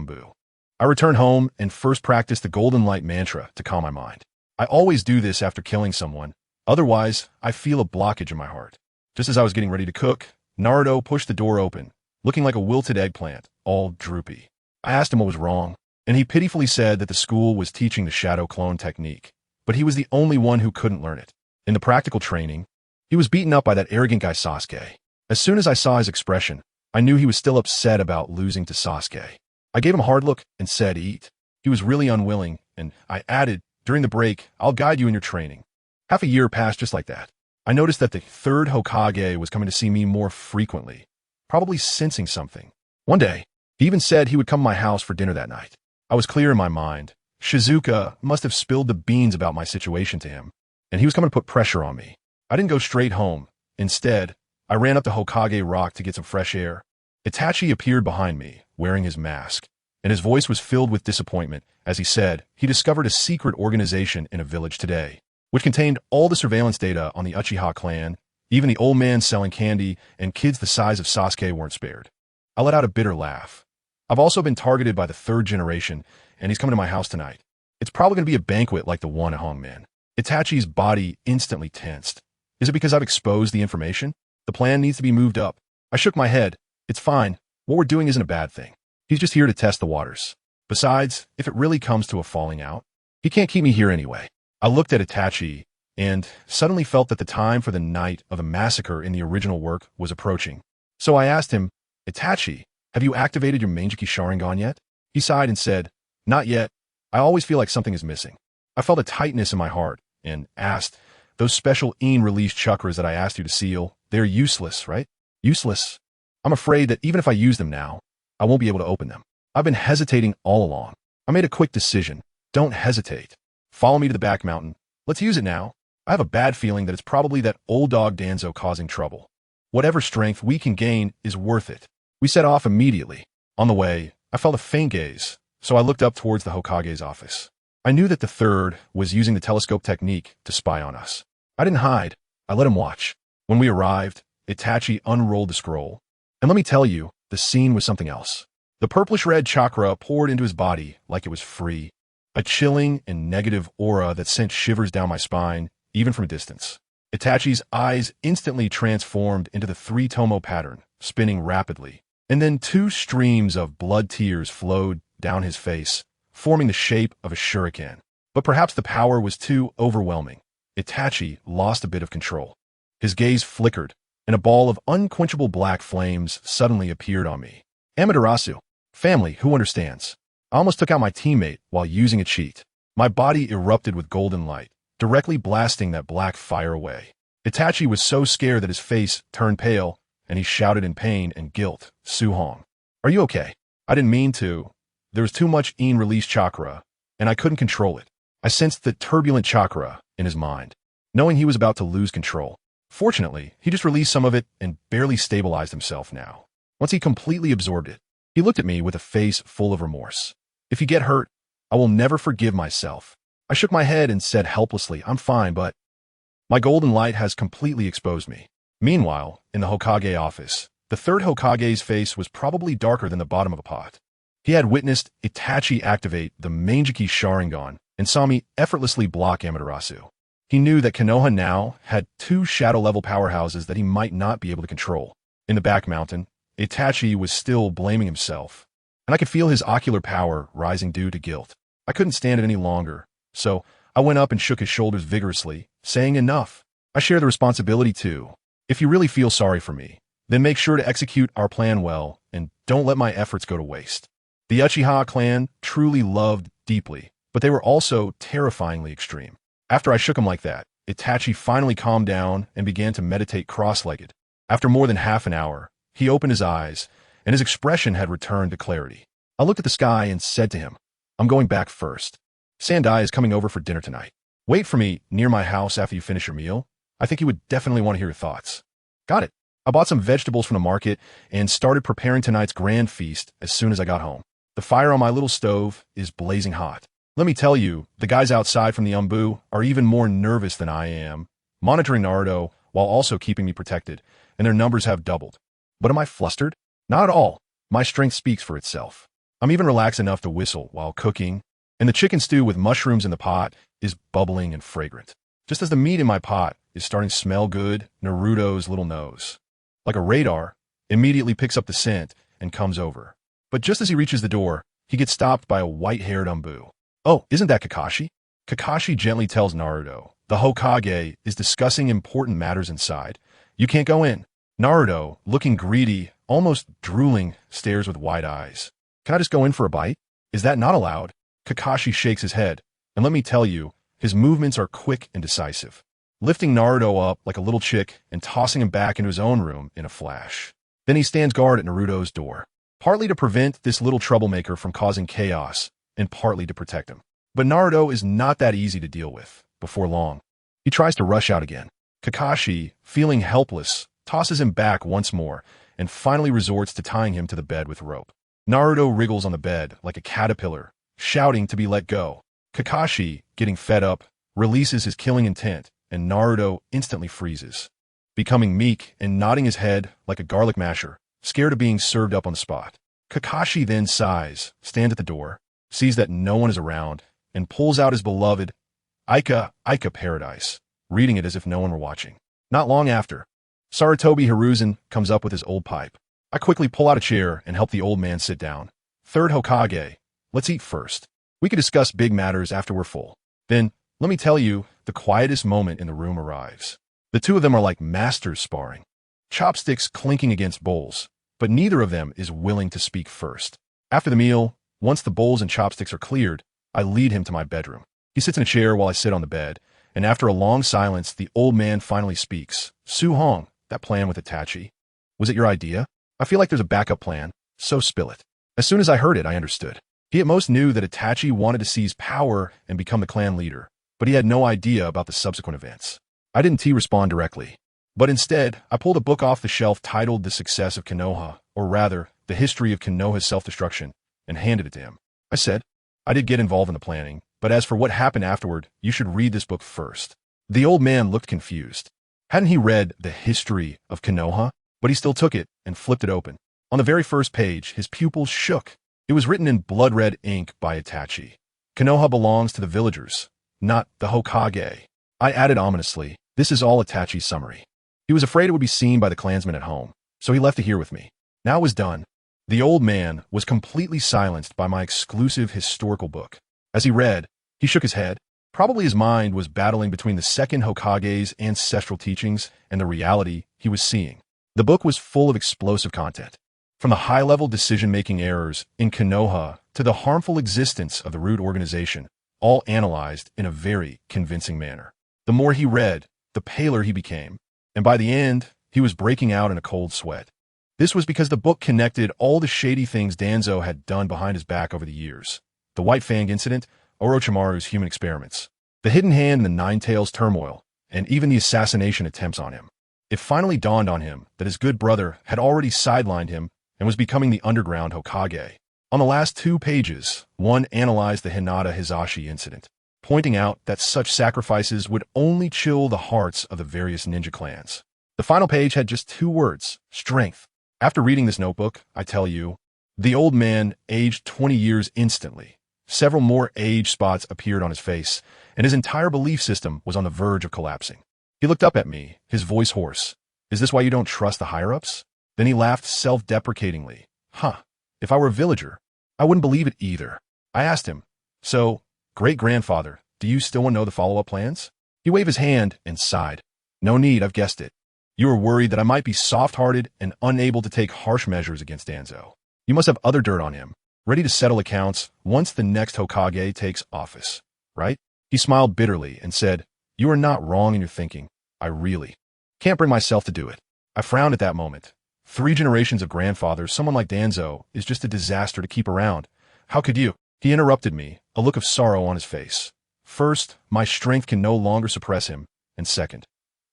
I returned home and first practiced the Golden Light mantra to calm my mind. I always do this after killing someone, otherwise I feel a blockage in my heart. Just as I was getting ready to cook, Naruto pushed the door open, looking like a wilted eggplant, all droopy. I asked him what was wrong, and he pitifully said that the school was teaching the shadow clone technique, but he was the only one who couldn't learn it. In the practical training, he was beaten up by that arrogant guy Sasuke. As soon as I saw his expression, I knew he was still upset about losing to Sasuke. I gave him a hard look and said, "Eat." He was really unwilling, and I added, "During the break, I'll guide you in your training." Half a year passed just like that. I noticed that the 3rd Hokage was coming to see me more frequently, probably sensing something. One day, he even said he would come to my house for dinner that night. I was clear in my mind. Shizuka must have spilled the beans about my situation to him, and he was coming to put pressure on me. I didn't go straight home. Instead, I ran up to Hokage Rock to get some fresh air. Itachi appeared behind me, wearing his mask. and his voice was filled with disappointment as he said he discovered a secret organization in a village today, which contained all the surveillance data on the Uchiha clan. Even the old man selling candy and kids the size of Sasuke weren't spared. I let out a bitter laugh. I've also been targeted by the third generation, and he's coming to my house tonight. It's probably going to be a banquet like the one at Hongman. Itachi's body instantly tensed. Is it because I've exposed the information? The plan needs to be moved up. I shook my head. It's fine. What we're doing isn't a bad thing. He's just here to test the waters. Besides, if it really comes to a falling out, he can't keep me here anyway. I looked at Itachi and suddenly felt that the time for the night of the massacre in the original work was approaching. So I asked him, Itachi, have you activated your Manjiki Sharingan yet? He sighed and said, not yet. I always feel like something is missing. I felt a tightness in my heart and asked, those special release chakras that I asked you to seal, they're useless, right? Useless. I'm afraid that even if I use them now, I won't be able to open them. I've been hesitating all along. I made a quick decision. Don't hesitate. Follow me to the back mountain. Let's use it now. I have a bad feeling that it's probably that old dog Danzo causing trouble. Whatever strength we can gain is worth it. We set off immediately. On the way, I felt a faint gaze, so I looked up towards the Hokage's office. I knew that the third was using the telescope technique to spy on us. I didn't hide. I let him watch. When we arrived, Itachi unrolled the scroll. And let me tell you, the scene was something else. The purplish-red chakra poured into his body like it was free. A chilling and negative aura that sent shivers down my spine, even from a distance. Itachi's eyes instantly transformed into the three-tomo pattern, spinning rapidly. And then two streams of blood tears flowed down his face, forming the shape of a shuriken. But perhaps the power was too overwhelming. Itachi lost a bit of control. His gaze flickered, and a ball of unquenchable black flames suddenly appeared on me. Amaterasu. Family, who understands? I almost took out my teammate while using a cheat. My body erupted with golden light, directly blasting that black fire away. Itachi was so scared that his face turned pale, and he shouted in pain and guilt, Su-Hong, are you okay? I didn't mean to. There was too much release chakra, and I couldn't control it. I sensed the turbulent chakra in his mind, knowing he was about to lose control. Fortunately, he just released some of it and barely stabilized himself now. Once he completely absorbed it, he looked at me with a face full of remorse. If you get hurt, I will never forgive myself. I shook my head and said helplessly, I'm fine, but my golden light has completely exposed me. Meanwhile, in the Hokage office, the third Hokage's face was probably darker than the bottom of a pot. He had witnessed Itachi activate the Manjiki Sharingan and saw me effortlessly block Amaterasu. He knew that Konoha now had two shadow-level powerhouses that he might not be able to control. In the back mountain, Itachi was still blaming himself, and I could feel his ocular power rising due to guilt. I couldn't stand it any longer, so I went up and shook his shoulders vigorously, saying enough. I share the responsibility too. If you really feel sorry for me, then make sure to execute our plan well and don't let my efforts go to waste. The Uchiha clan truly loved deeply, but they were also terrifyingly extreme. After I shook him like that, Itachi finally calmed down and began to meditate cross-legged. After more than half an hour, he opened his eyes, and his expression had returned to clarity. I looked at the sky and said to him, I'm going back first. Sandai is coming over for dinner tonight. Wait for me near my house after you finish your meal. I think he would definitely want to hear your thoughts. Got it. I bought some vegetables from the market and started preparing tonight's grand feast as soon as I got home. The fire on my little stove is blazing hot. Let me tell you, the guys outside from the Umbu are even more nervous than I am, monitoring Naruto while also keeping me protected, and their numbers have doubled. But am I flustered? Not at all. My strength speaks for itself. I'm even relaxed enough to whistle while cooking, and the chicken stew with mushrooms in the pot is bubbling and fragrant. Just as the meat in my pot is starting to smell good, Naruto's little nose, like a radar, immediately picks up the scent and comes over. But just as he reaches the door, he gets stopped by a white-haired Umbu. Oh, isn't that Kakashi? Kakashi gently tells Naruto, the Hokage is discussing important matters inside. You can't go in. Naruto, looking greedy, almost drooling, stares with wide eyes. Can I just go in for a bite? Is that not allowed? Kakashi shakes his head, and let me tell you, his movements are quick and decisive, lifting Naruto up like a little chick and tossing him back into his own room in a flash. Then he stands guard at Naruto's door, partly to prevent this little troublemaker from causing chaos, and partly to protect him. But Naruto is not that easy to deal with. Before long, he tries to rush out again. Kakashi, feeling helpless, tosses him back once more, and finally resorts to tying him to the bed with rope. Naruto wriggles on the bed like a caterpillar, shouting to be let go. Kakashi, getting fed up, releases his killing intent, and Naruto instantly freezes, becoming meek and nodding his head like a garlic masher, scared of being served up on the spot. Kakashi then sighs, stands at the door, sees that no one is around, and pulls out his beloved Ika Paradise, reading it as if no one were watching. Not long after, Sarutobi Hiruzen comes up with his old pipe. I quickly pull out a chair and help the old man sit down. Third Hokage, let's eat first. We can discuss big matters after we're full. Then, let me tell you, the quietest moment in the room arrives. The two of them are like masters sparring, chopsticks clinking against bowls, but neither of them is willing to speak first. After the meal, once the bowls and chopsticks are cleared, I lead him to my bedroom. He sits in a chair while I sit on the bed, and after a long silence, the old man finally speaks. Su Hong, that plan with Itachi, was it your idea? I feel like there's a backup plan, so spill it. As soon as I heard it, I understood. He at most knew that Itachi wanted to seize power and become the clan leader, but he had no idea about the subsequent events. I didn't respond directly, but instead, I pulled a book off the shelf titled The Success of Konoha, or rather, The History of Konoha's Self-Destruction, and handed it to him. I said, I did get involved in the planning, but as for what happened afterward, you should read this book first. The old man looked confused. Hadn't he read The History of Konoha? But he still took it and flipped it open. On the very first page, his pupils shook. It was written in blood-red ink by Itachi. Konoha belongs to the villagers, not the Hokage. I added ominously, this is all Itachi's summary. He was afraid it would be seen by the clansmen at home, so he left it here with me. Now it was done. The old man was completely silenced by my exclusive historical book. As he read, he shook his head. Probably his mind was battling between the second Hokage's ancestral teachings and the reality he was seeing. The book was full of explosive content, from the high-level decision-making errors in Konoha to the harmful existence of the root organization, all analyzed in a very convincing manner. The more he read, the paler he became, and by the end, he was breaking out in a cold sweat. This was because the book connected all the shady things Danzo had done behind his back over the years. The White Fang incident, Orochimaru's human experiments, the Hidden Hand and the Nine Tails turmoil, and even the assassination attempts on him. It finally dawned on him that his good brother had already sidelined him and was becoming the underground Hokage. On the last 2 pages, one analyzed the Hinata Hizashi incident, pointing out that such sacrifices would only chill the hearts of the various ninja clans. The final page had just 2 words, strength. After reading this notebook, I tell you, the old man aged 20 years instantly. Several more age spots appeared on his face, and his entire belief system was on the verge of collapsing. He looked up at me, his voice hoarse. Is this why you don't trust the higher-ups? Then he laughed self-deprecatingly. If I were a villager, I wouldn't believe it either. I asked him, so, great-grandfather, do you still want to know the follow-up plans? He waved his hand and sighed. No need, I've guessed it. You were worried that I might be soft-hearted and unable to take harsh measures against Danzo. You must have other dirt on him, ready to settle accounts once the next Hokage takes office, right? He smiled bitterly and said, you are not wrong in your thinking. I really can't bring myself to do it. I frowned at that moment. 3 generations of grandfathers, someone like Danzo, is just a disaster to keep around. How could you? He interrupted me, a look of sorrow on his face. First, my strength can no longer suppress him, and second,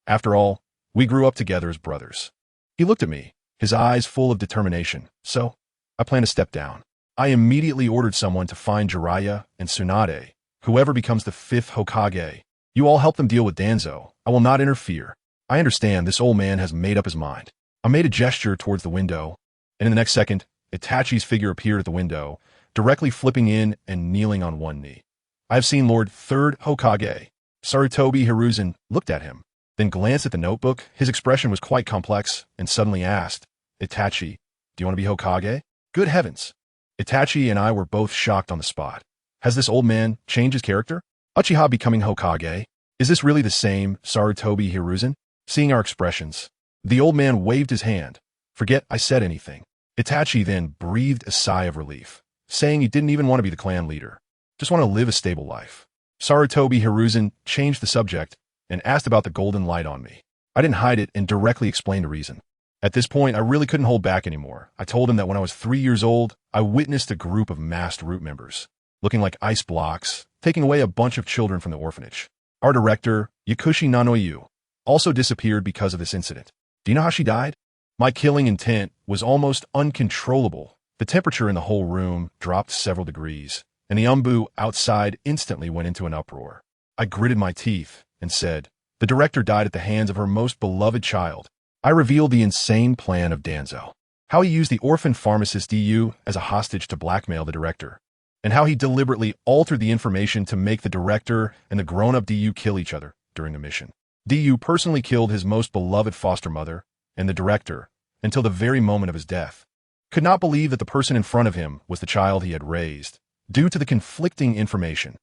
after all, we grew up together as brothers. He looked at me, his eyes full of determination. So, I plan to step down. I immediately ordered someone to find Jiraiya and Tsunade, whoever becomes the 5th Hokage. You all help them deal with Danzo. I will not interfere. I understand this old man has made up his mind. I made a gesture towards the window, and in the next second, Itachi's figure appeared at the window, directly flipping in and kneeling on one knee. I have seen Lord 3rd Hokage. Sarutobi Hiruzen looked at him, then glanced at the notebook. His expression was quite complex, and suddenly asked, Itachi, do you want to be Hokage? Good heavens. Itachi and I were both shocked on the spot. Has this old man changed his character? Uchiha becoming Hokage? Is this really the same Sarutobi Hiruzen? Seeing our expressions, the old man waved his hand. Forget I said anything. Itachi then breathed a sigh of relief, saying he didn't even want to be the clan leader. Just want to live a stable life. Sarutobi Hiruzen changed the subject and asked about the golden light on me. I didn't hide it and directly explained the reason. At this point, I really couldn't hold back anymore. I told him that when I was 3 years old, I witnessed a group of masked root members, looking like ice blocks, taking away a bunch of children from the orphanage. Our director, Yakushi Nanoyu, also disappeared because of this incident. Do you know how she died? My killing intent was almost uncontrollable, The temperature in the whole room dropped several degrees, and the umbu outside instantly went into an uproar. I gritted my teeth and said, "The director died at the hands of her most beloved child." I revealed the insane plan of Danzo, how he used the orphan pharmacist DU as a hostage to blackmail the director, and how he deliberately altered the information to make the director and the grown-up DU kill each other during the mission. DU personally killed his most beloved foster mother and the director until the very moment of his death. Could not believe that the person in front of him was the child he had raised, due to the conflicting information.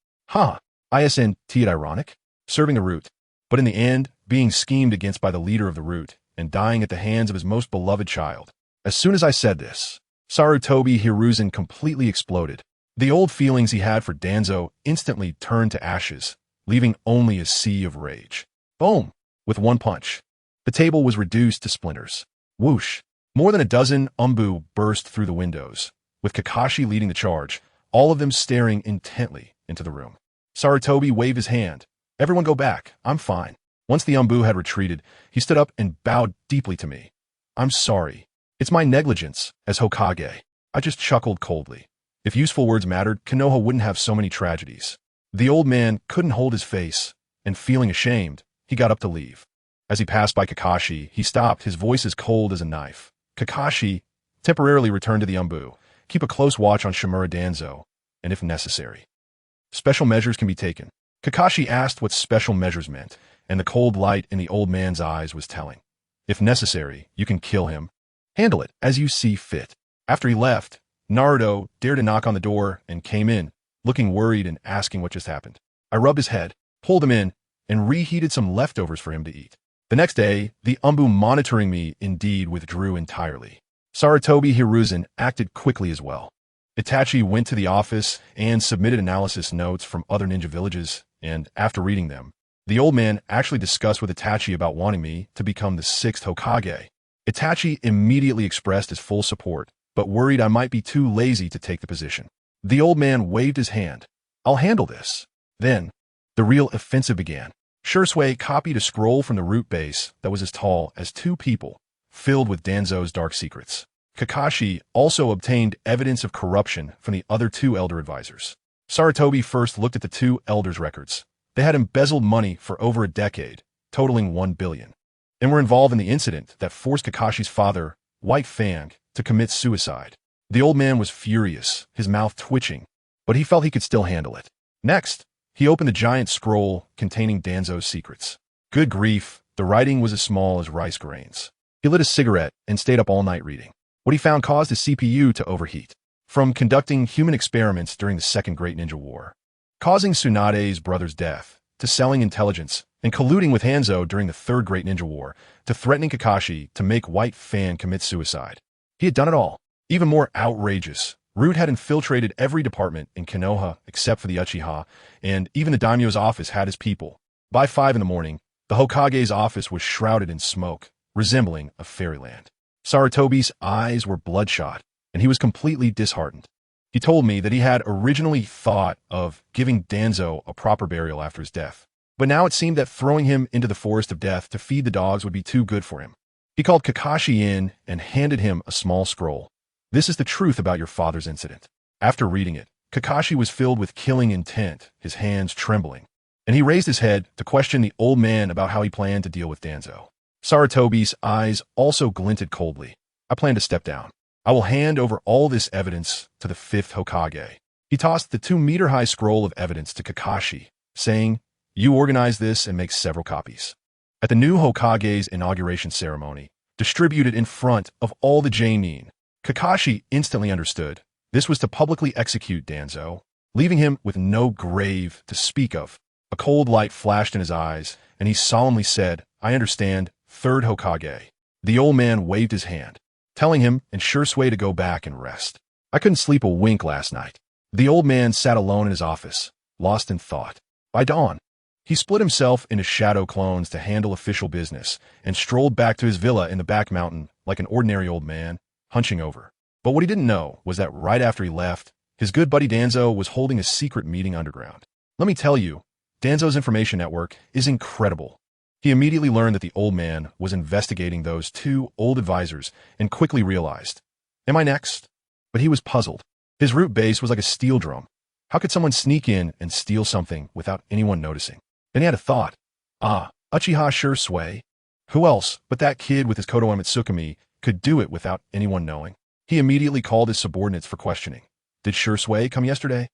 Isn't it ironic? Serving the root, but in the end, being schemed against by the leader of the root and dying at the hands of his most beloved child. As soon as I said this, Sarutobi Hiruzen completely exploded. The old feelings he had for Danzo instantly turned to ashes, leaving only a sea of rage. Boom! With one punch, the table was reduced to splinters. Whoosh! More than a dozen umbu burst through the windows, with Kakashi leading the charge, all of them staring intently into the room. Sarutobi waved his hand. "Everyone go back. I'm fine." Once the umbu had retreated, he stood up and bowed deeply to me. "I'm sorry. It's my negligence as Hokage." I just chuckled coldly. If useful words mattered, Konoha wouldn't have so many tragedies. The old man couldn't hold his face, and feeling ashamed, he got up to leave. As he passed by Kakashi, he stopped, his voice as cold as a knife. "Kakashi, temporarily return to the umbu. Keep a close watch on Shimura Danzo, and if necessary, special measures can be taken." Kakashi asked what special measures meant, and the cold light in the old man's eyes was telling. "If necessary, you can kill him. Handle it as you see fit." After he left, Naruto dared to knock on the door and came in, looking worried and asking what just happened. I rubbed his head, pulled him in, and reheated some leftovers for him to eat. The next day, the umbu monitoring me indeed withdrew entirely. Sarutobi Hiruzen acted quickly as well. Itachi went to the office and submitted analysis notes from other ninja villages, and after reading them, the old man actually discussed with Itachi about wanting me to become the 6th Hokage. Itachi immediately expressed his full support, but worried I might be too lazy to take the position. The old man waved his hand. "I'll handle this." Then, the real offensive began. Shursui copied a scroll from the root base that was as tall as 2 people, filled with Danzo's dark secrets. Kakashi also obtained evidence of corruption from the other 2 elder advisors. Sarutobi first looked at the 2 elders' records. They had embezzled money for over a decade, totaling 1 billion, and were involved in the incident that forced Kakashi's father, White Fang, to commit suicide. The old man was furious, his mouth twitching, but he felt he could still handle it. Next, he opened the giant scroll containing Danzo's secrets. Good grief, the writing was as small as rice grains. He lit a cigarette and stayed up all night reading. What he found caused his CPU to overheat. From conducting human experiments during the Second Great Ninja War, causing Tsunade's brother's death, to selling intelligence, and colluding with Hanzo during the Third Great Ninja War, to threatening Kakashi to make White Fang commit suicide. He had done it all. Even more outrageous, Root had infiltrated every department in Konoha except for the Uchiha, and even the daimyo's office had his people. By 5 in the morning, the Hokage's office was shrouded in smoke, resembling a fairyland. Sarutobi's eyes were bloodshot, and he was completely disheartened. He told me that he had originally thought of giving Danzo a proper burial after his death, but now it seemed that throwing him into the forest of death to feed the dogs would be too good for him. He called Kakashi in and handed him a small scroll. "This is the truth about your father's incident." After reading it, Kakashi was filled with killing intent, his hands trembling, and he raised his head to question the old man about how he planned to deal with Danzo. Sarutobi's eyes also glinted coldly. "I plan to step down. I will hand over all this evidence to the 5th Hokage." He tossed the 2-meter-high scroll of evidence to Kakashi, saying, "You organize this and make several copies." At the new Hokage's inauguration ceremony, distributed in front of all the Jonin, Kakashi instantly understood. This was to publicly execute Danzo, leaving him with no grave to speak of. A cold light flashed in his eyes, and he solemnly said, "I understand, 3rd Hokage." The old man waved his hand, telling him and Shursui to go back and rest. I couldn't sleep a wink last night. The old man sat alone in his office, lost in thought. By dawn, he split himself into shadow clones to handle official business and strolled back to his villa in the back mountain like an ordinary old man, hunching over. But what he didn't know was that right after he left, his good buddy Danzo was holding a secret meeting underground. Let me tell you, Danzo's information network is incredible. He immediately learned that the old man was investigating those 2 old advisors and quickly realized, am I next? but he was puzzled. His root base was like a steel drum. How could someone sneak in and steal something without anyone noticing? Then he had a thought. Uchiha Shursui. Who else but that kid with his Kodoha Mitsukami could do it without anyone knowing? He immediately called his subordinates for questioning. Did Shursui come yesterday?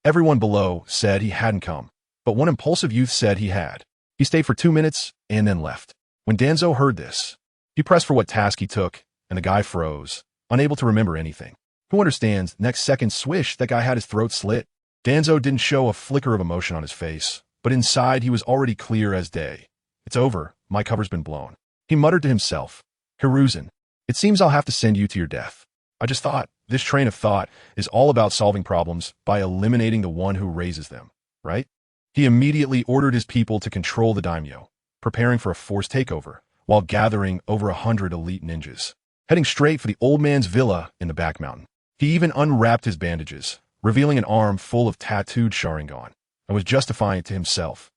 Everyone below said he hadn't come, but one impulsive youth said he had. He stayed for 2 minutes and then left. When Danzo heard this, he pressed for what task he took, and the guy froze, unable to remember anything. Who understands? Next second, swish, that guy had his throat slit. Danzo didn't show a flicker of emotion on his face, but inside he was already clear as day. It's over. My cover's been blown. He muttered to himself. Hiruzen, it seems I'll have to send you to your death. I just thought, this train of thought is all about solving problems by eliminating the one who raises them, right? He immediately ordered his people to control the daimyo, preparing for a forced takeover, while gathering over 100 elite ninjas, heading straight for the old man's villa in the back mountain. He even unwrapped his bandages, revealing an arm full of tattooed Sharingan, and was justifying it to himself.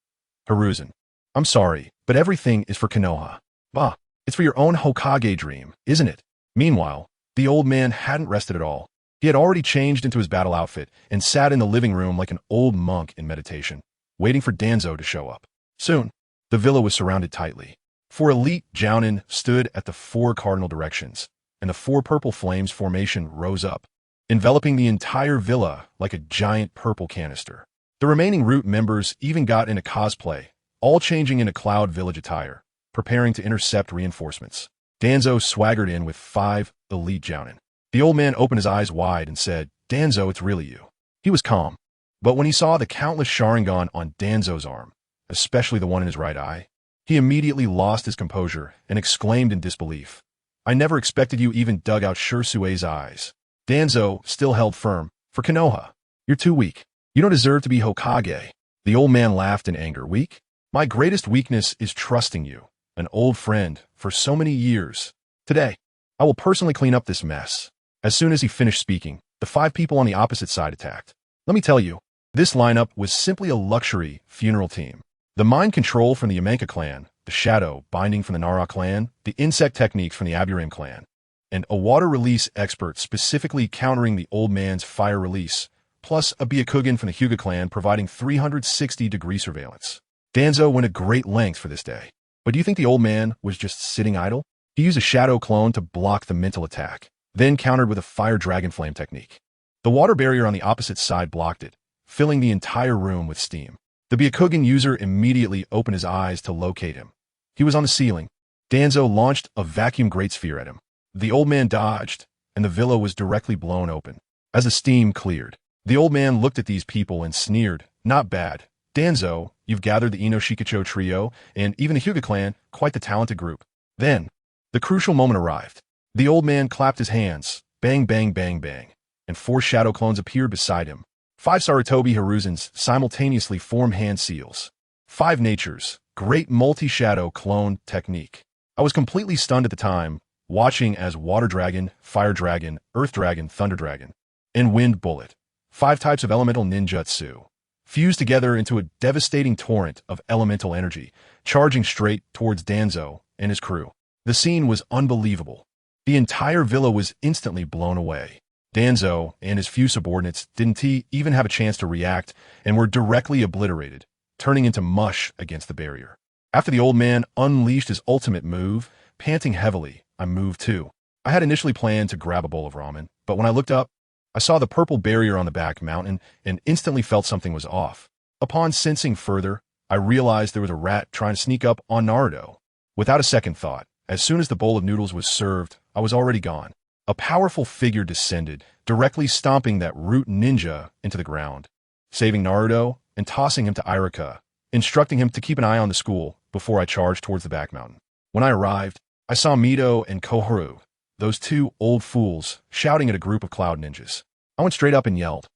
Hiruzen, I'm sorry, but everything is for Konoha. Bah, it's for your own Hokage dream, isn't it? Meanwhile, the old man hadn't rested at all. He had already changed into his battle outfit and sat in the living room like an old monk in meditation, waiting for Danzo to show up. Soon, the villa was surrounded tightly. 4 elite jounin stood at the 4 cardinal directions, and the 4 purple flames formation rose up, enveloping the entire villa like a giant purple canister. The remaining root members even got into cosplay, all changing into Cloud Village attire, preparing to intercept reinforcements. Danzo swaggered in with 5 elite jounin. The old man opened his eyes wide and said, Danzo, it's really you. He was calm, but when he saw the countless Sharingan on Danzo's arm, especially the one in his right eye, he immediately lost his composure and exclaimed in disbelief. I never expected you even dug out Shursue's eyes. Danzo still held firm. For Konoha, you're too weak. You don't deserve to be Hokage. The old man laughed in anger. Weak? My greatest weakness is trusting you, an old friend, for so many years. Today, I will personally clean up this mess. As soon as he finished speaking, the 5 people on the opposite side attacked. Let me tell you, this lineup was simply a luxury funeral team. The mind control from the Yamenka clan, the shadow binding from the Nara clan, the insect techniques from the Aburim clan, and a water release expert specifically countering the old man's fire release, plus a Byakugan from the Hyuga clan providing 360-degree surveillance. Danzo went a great length for this day. But do you think the old man was just sitting idle? He used a shadow clone to block the mental attack, then countered with a fire dragon flame technique. The water barrier on the opposite side blocked it, filling the entire room with steam. The Byakugan user immediately opened his eyes to locate him. He was on the ceiling. Danzo launched a vacuum great sphere at him. The old man dodged, and the villa was directly blown open. As the steam cleared, the old man looked at these people and sneered. Not bad. Danzo, you've gathered the Ino Shikacho trio, and even the Hyuga clan, quite the talented group. Then, the crucial moment arrived. The old man clapped his hands. Bang, bang, bang, bang. And 4 shadow clones appeared beside him. 5 Sarutobi Hiruzens simultaneously form hand seals. 5 natures, great multi-shadow clone technique. I was completely stunned at the time, watching as Water Dragon, Fire Dragon, Earth Dragon, Thunder Dragon, and Wind Bullet, 5 types of elemental ninjutsu, fused together into a devastating torrent of elemental energy, charging straight towards Danzo and his crew. The scene was unbelievable. The entire villa was instantly blown away. Danzo and his few subordinates didn't even have a chance to react and were directly obliterated, turning into mush against the barrier. After the old man unleashed his ultimate move, panting heavily, I moved too. I had initially planned to grab a bowl of ramen, but when I looked up, I saw the purple barrier on the back mountain and instantly felt something was off. Upon sensing further, I realized there was a rat trying to sneak up on Naruto. Without a second thought, as soon as the bowl of noodles was served, I was already gone. A powerful figure descended, directly stomping that root ninja into the ground, saving Naruto and tossing him to Irika, instructing him to keep an eye on the school before I charged towards the back mountain. When I arrived, I saw Mito and Koharu, those 2 old fools, shouting at a group of cloud ninjas. I went straight up and yelled,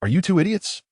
"Are you 2 idiots?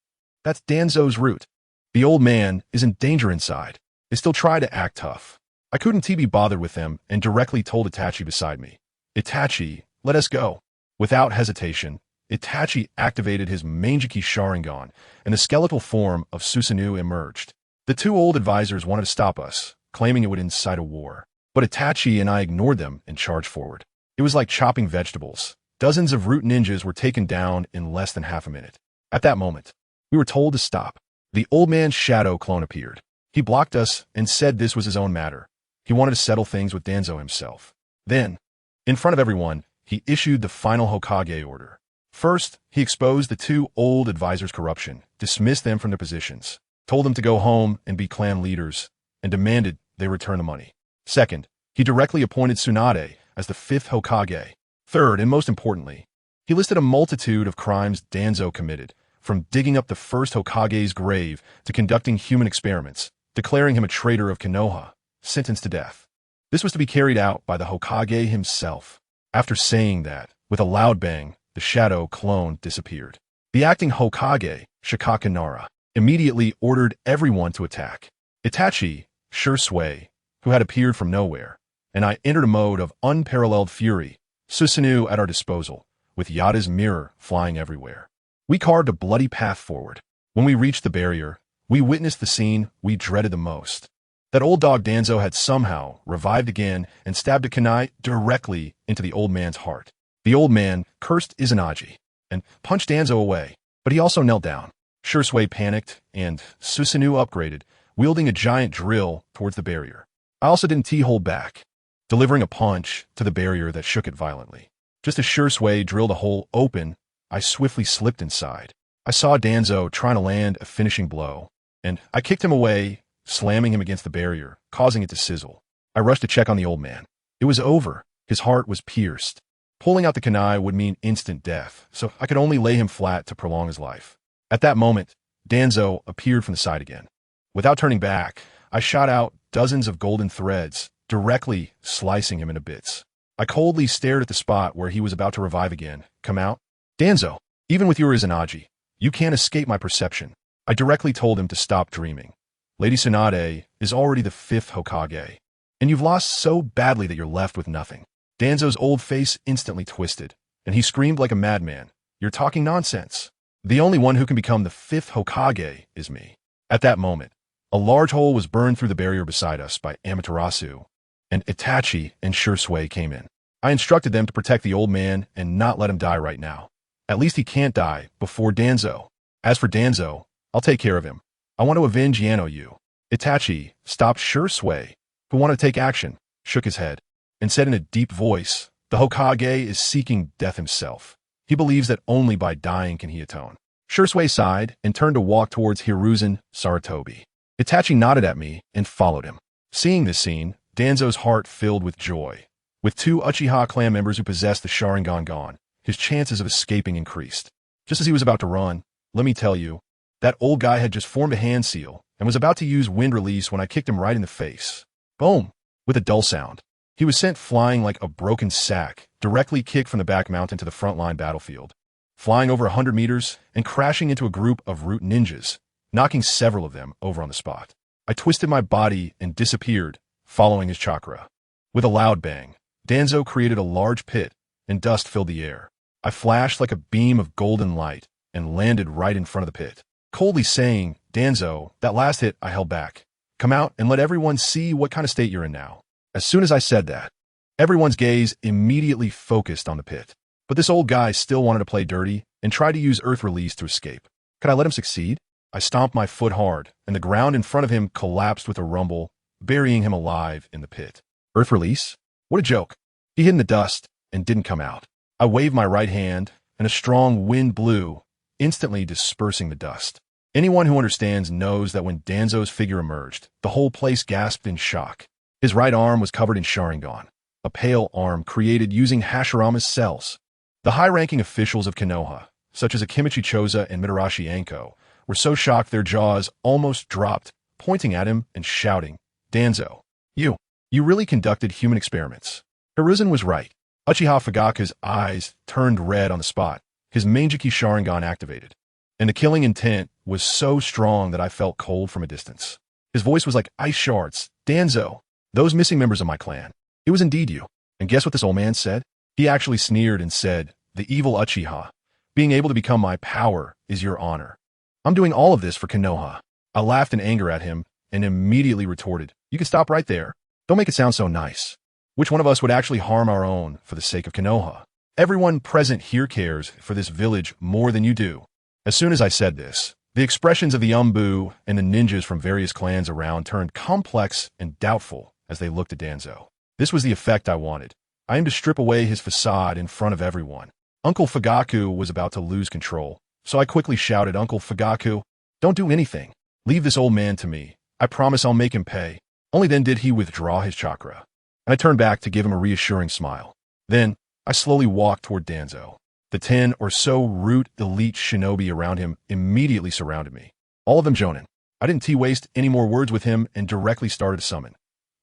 That's Danzo's root. The old man is in danger inside." They still try to act tough. I couldn't be bothered with them and directly told Itachi beside me, "Itachi, let us go." Without hesitation, Itachi activated his Manjiki Sharingan, and the skeletal form of Susanoo emerged. The 2 old advisors wanted to stop us, claiming it would incite a war. But Itachi and I ignored them and charged forward. It was like chopping vegetables. Dozens of root ninjas were taken down in less than half a minute. At that moment, we were told to stop. The old man's shadow clone appeared. He blocked us and said this was his own matter. He wanted to settle things with Danzo himself. Then, in front of everyone, he issued the final Hokage order. First, he exposed the two old advisors' corruption, dismissed them from their positions, told them to go home and be clan leaders, and demanded they return the money. Second, he directly appointed Tsunade as the 5th Hokage. Third, and most importantly, he listed a multitude of crimes Danzo committed, from digging up the first Hokage's grave to conducting human experiments, declaring him a traitor of Konoha, sentenced to death. This was to be carried out by the Hokage himself. After saying that, with a loud bang, the shadow clone disappeared. The acting Hokage, Shikakanara, immediately ordered everyone to attack. Itachi, Shui, who had appeared from nowhere, and I entered a mode of unparalleled fury, Susanoo at our disposal, with Yada's mirror flying everywhere. We carved a bloody path forward. When we reached the barrier, we witnessed the scene we dreaded the most. That old dog Danzo had somehow revived again and stabbed a kunai directly into the old man's heart. The old man cursed Izanagi and punched Danzo away, but he also knelt down. Shui panicked, and Susanoo upgraded, wielding a giant drill towards the barrier. I also didn't hold back, delivering a punch to the barrier that shook it violently. Just as Shui drilled a hole open, I swiftly slipped inside. I saw Danzo trying to land a finishing blow, and I kicked him away, slamming him against the barrier, causing it to sizzle. I rushed to check on the old man. It was over. His heart was pierced. Pulling out the kunai would mean instant death, so I could only lay him flat to prolong his life. At that moment, Danzo appeared from the side again. Without turning back, I shot out dozens of golden threads, directly slicing him into bits. I coldly stared at the spot where he was about to revive again. Come out. Danzo, even with your Izanagi, you can't escape my perception. I directly told him to stop dreaming. Lady Tsunade is already the 5th Hokage, and you've lost so badly that you're left with nothing. Danzo's old face instantly twisted, and he screamed like a madman. You're talking nonsense. The only one who can become the 5th Hokage is me. At that moment, a large hole was burned through the barrier beside us by Amaterasu, and Itachi and Shui came in. I instructed them to protect the old man and not let him die right now. At least he can't die before Danzo. As for Danzo, I'll take care of him. I want to avenge Yano-yu. Itachi stopped Shui, who wanted to take action, shook his head, and said in a deep voice, the Hokage is seeking death himself. He believes that only by dying can he atone. Shui sighed and turned to walk towards Hiruzen Sarutobi. Itachi nodded at me and followed him. Seeing this scene, Danzo's heart filled with joy. With 2 Uchiha clan members who possessed the Sharingan gone, his chances of escaping increased. Just as he was about to run, let me tell you, that old guy had just formed a hand seal and was about to use wind release when I kicked him right in the face. Boom! With a dull sound. He was sent flying like a broken sack, directly kicked from the back mountain to the frontline battlefield, flying over 100 meters and crashing into a group of root ninjas, knocking several of them over on the spot. I twisted my body and disappeared, following his chakra. With a loud bang, Danzo created a large pit, and dust filled the air. I flashed like a beam of golden light and landed right in front of the pit, coldly saying, Danzo, that last hit I held back. Come out and let everyone see what kind of state you're in now. As soon as I said that, everyone's gaze immediately focused on the pit. But this old guy still wanted to play dirty and tried to use earth release to escape. Could I let him succeed? I stomped my foot hard, and the ground in front of him collapsed with a rumble, burying him alive in the pit. Earth release? What a joke. He hid in the dust and didn't come out. I waved my right hand, and a strong wind blew, instantly dispersing the dust. Anyone who understands knows that when Danzo's figure emerged, the whole place gasped in shock. His right arm was covered in Sharingan, a pale arm created using Hashirama's cells. The high-ranking officials of Konoha, such as Akimichi Choza and Mitarashi Anko, were so shocked their jaws almost dropped, pointing at him and shouting, Danzo, you really conducted human experiments. Hiruzen was right. Uchiha Fugaku's eyes turned red on the spot, his Manjiki Sharingan activated, and the killing intent was so strong that I felt cold from a distance. His voice was like ice shards. Danzo, those missing members of my clan, it was indeed you. And guess what this old man said? He actually sneered and said, the evil Uchiha, being able to become my power is your honor. I'm doing all of this for Konoha. I laughed in anger at him and immediately retorted, you can stop right there. Don't make it sound so nice. Which one of us would actually harm our own for the sake of Konoha? Everyone present here cares for this village more than you do. As soon as I said this, the expressions of the Umbu and the ninjas from various clans around turned complex and doubtful as they looked at Danzo. This was the effect I wanted. I aimed to strip away his facade in front of everyone. Uncle Fugaku was about to lose control, so I quickly shouted, "Uncle Fugaku, don't do anything. Leave this old man to me. I promise I'll make him pay." Only then did he withdraw his chakra, and I turned back to give him a reassuring smile. Then, I slowly walked toward Danzo. The 10 or so root elite shinobi around him immediately surrounded me. All of them jonin. I didn't waste any more words with him and directly started to summon.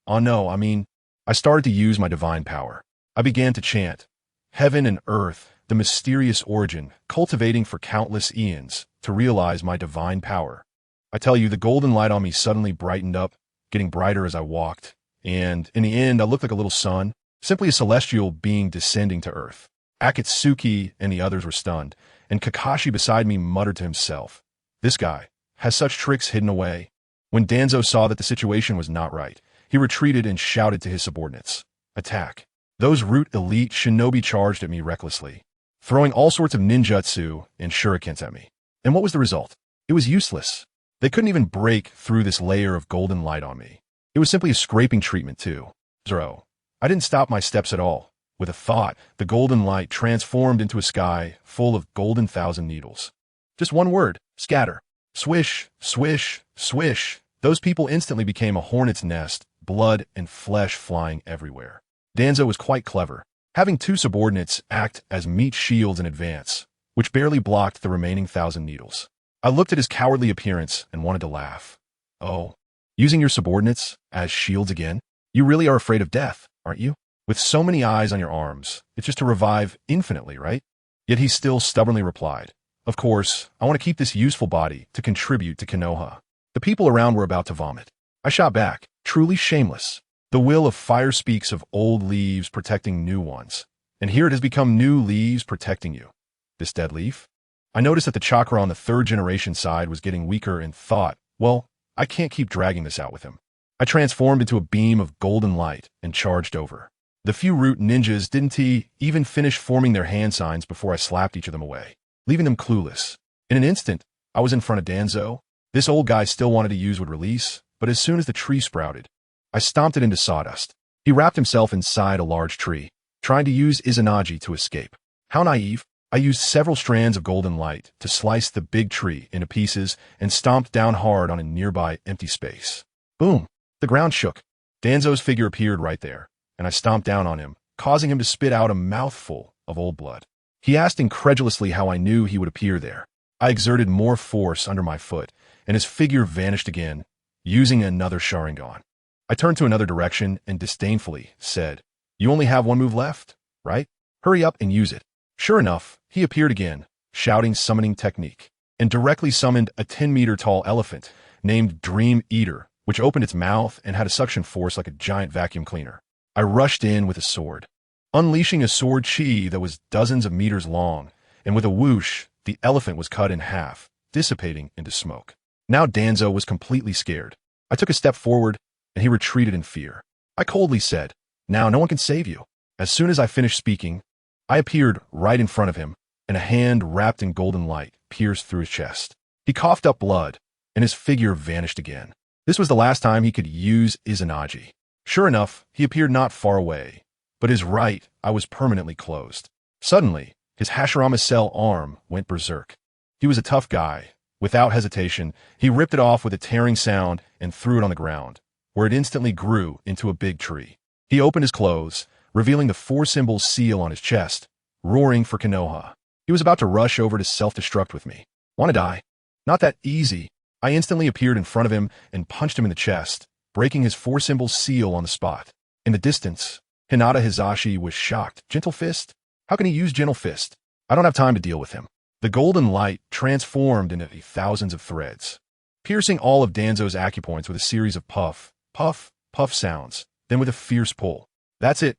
I started to use my divine power. I began to chant, "Heaven and earth, the mysterious origin, cultivating for countless eons to realize my divine power." I tell you, the golden light on me suddenly brightened up, getting brighter as I walked, and in the end, I looked like a little sun, simply a celestial being descending to earth. Akatsuki and the others were stunned, and Kakashi beside me muttered to himself, "This guy has such tricks hidden away." When Danzo saw that the situation was not right, he retreated and shouted to his subordinates, "Attack." Those root elite shinobi charged at me recklessly, throwing all sorts of ninjutsu and shurikens at me. And what was the result? It was useless. They couldn't even break through this layer of golden light on me. It was simply a scraping treatment too. Zero. I didn't stop my steps at all. With a thought, the golden light transformed into a sky full of golden thousand needles. Just one word, scatter. Swish, swish, swish. Those people instantly became a hornet's nest, blood and flesh flying everywhere. Danzo was quite clever, having two subordinates act as meat shields in advance, which barely blocked the remaining 1,000 needles. I looked at his cowardly appearance and wanted to laugh. Oh, using your subordinates as shields again? You really are afraid of death, aren't you? With so many eyes on your arms, it's just to revive infinitely, right? Yet he still stubbornly replied, "Of course, I want to keep this useful body to contribute to Konoha." The people around were about to vomit. I shot back, truly shameless. The will of fire speaks of old leaves protecting new ones, and here it has become new leaves protecting you. This dead leaf? I noticed that the chakra on the third generation side was getting weaker and thought, well, I can't keep dragging this out with him. I transformed into a beam of golden light and charged over. The few root ninjas didn't even finish forming their hand signs before I slapped each of them away, leaving them clueless. In an instant, I was in front of Danzo. This old guy still wanted to use would release, but as soon as the tree sprouted, I stomped it into sawdust. He wrapped himself inside a large tree, trying to use Izanagi to escape. How naive. I used several strands of golden light to slice the big tree into pieces and stomped down hard on a nearby empty space. Boom! The ground shook. Danzo's figure appeared right there, and I stomped down on him, causing him to spit out a mouthful of old blood. He asked incredulously how I knew he would appear there. I exerted more force under my foot, and his figure vanished again, using another Sharingan. I turned to another direction and disdainfully said, "You only have one move left, right? Hurry up and use it." Sure enough, he appeared again, shouting summoning technique, and directly summoned a 10-meter-tall elephant named Dream Eater, which opened its mouth and had a suction force like a giant vacuum cleaner. I rushed in with a sword, unleashing a sword chi that was dozens of meters long, and with a whoosh, the elephant was cut in half, dissipating into smoke. Now Danzo was completely scared. I took a step forward, and he retreated in fear. I coldly said, "Now no one can save you." As soon as I finished speaking, I appeared right in front of him, and a hand wrapped in golden light pierced through his chest. He coughed up blood, and his figure vanished again. This was the last time he could use Izanagi. Sure enough, he appeared not far away, but his right eye was permanently closed. Suddenly, his Hashirama Cell arm went berserk. He was a tough guy. Without hesitation, he ripped it off with a tearing sound and threw it on the ground, where it instantly grew into a big tree. He opened his clothes, revealing the 4-symbol seal on his chest, roaring for Konoha. He was about to rush over to self-destruct with me. Want to die? Not that easy. I instantly appeared in front of him and punched him in the chest, breaking his 4-symbol seal on the spot. In the distance, Hinata Hizashi was shocked. Gentle Fist? How can he use Gentle Fist? I don't have time to deal with him. The golden light transformed into thousands of threads, piercing all of Danzo's acupoints with a series of puff, puff, puff sounds, then with a fierce pull. That's it.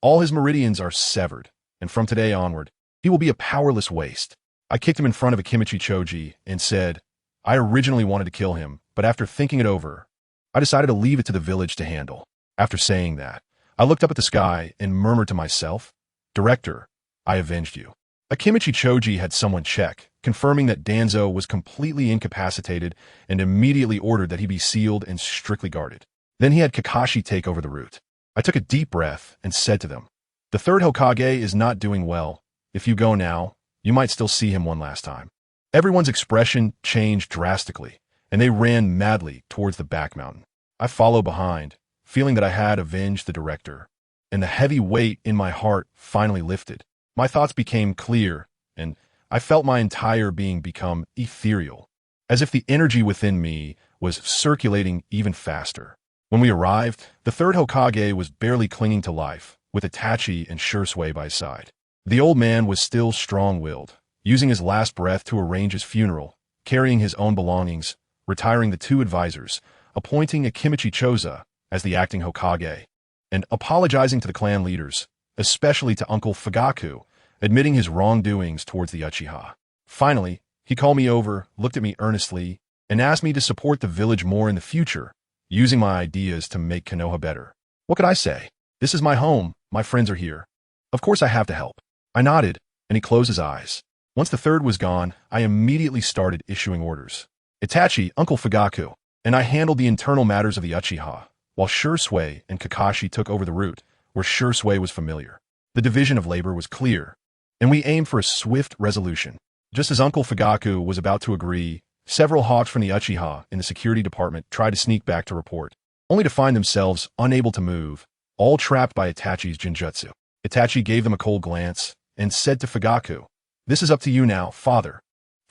All his meridians are severed, and from today onward, he will be a powerless waste. I kicked him in front of a Kimichi Choji and said, I originally wanted to kill him, but after thinking it over, I decided to leave it to the village to handle. After saying that, I looked up at the sky and murmured to myself, Director, I avenged you. Akimichi Choji had someone check, confirming that Danzo was completely incapacitated and immediately ordered that he be sealed and strictly guarded. Then he had Kakashi take over the route. I took a deep breath and said to them, "The third Hokage is not doing well. If you go now, you might still see him one last time." Everyone's expression changed drastically, and they ran madly towards the back mountain. I followed behind, feeling that I had avenged the director, and the heavy weight in my heart finally lifted. My thoughts became clear, and I felt my entire being become ethereal, as if the energy within me was circulating even faster. When we arrived, the third Hokage was barely clinging to life, with Itachi and Shursui by his side. The old man was still strong-willed, using his last breath to arrange his funeral, carrying his own belongings, retiring the two advisors, appointing Akimichi Choza as the acting Hokage, and apologizing to the clan leaders, especially to Uncle Fugaku, admitting his wrongdoings towards the Uchiha. Finally, he called me over, looked at me earnestly, and asked me to support the village more in the future, using my ideas to make Konoha better. What could I say? This is my home, my friends are here. Of course I have to help. I nodded, and he closed his eyes. Once the third was gone, I immediately started issuing orders. Itachi, Uncle Fugaku, and I handled the internal matters of the Uchiha, while Shursui and Kakashi took over the route, where Shursui was familiar. The division of labor was clear, and we aimed for a swift resolution. Just as Uncle Fugaku was about to agree, several hawks from the Uchiha in the security department tried to sneak back to report, only to find themselves unable to move, all trapped by Itachi's ninjutsu. Itachi gave them a cold glance and said to Fugaku, "This is up to you now, father."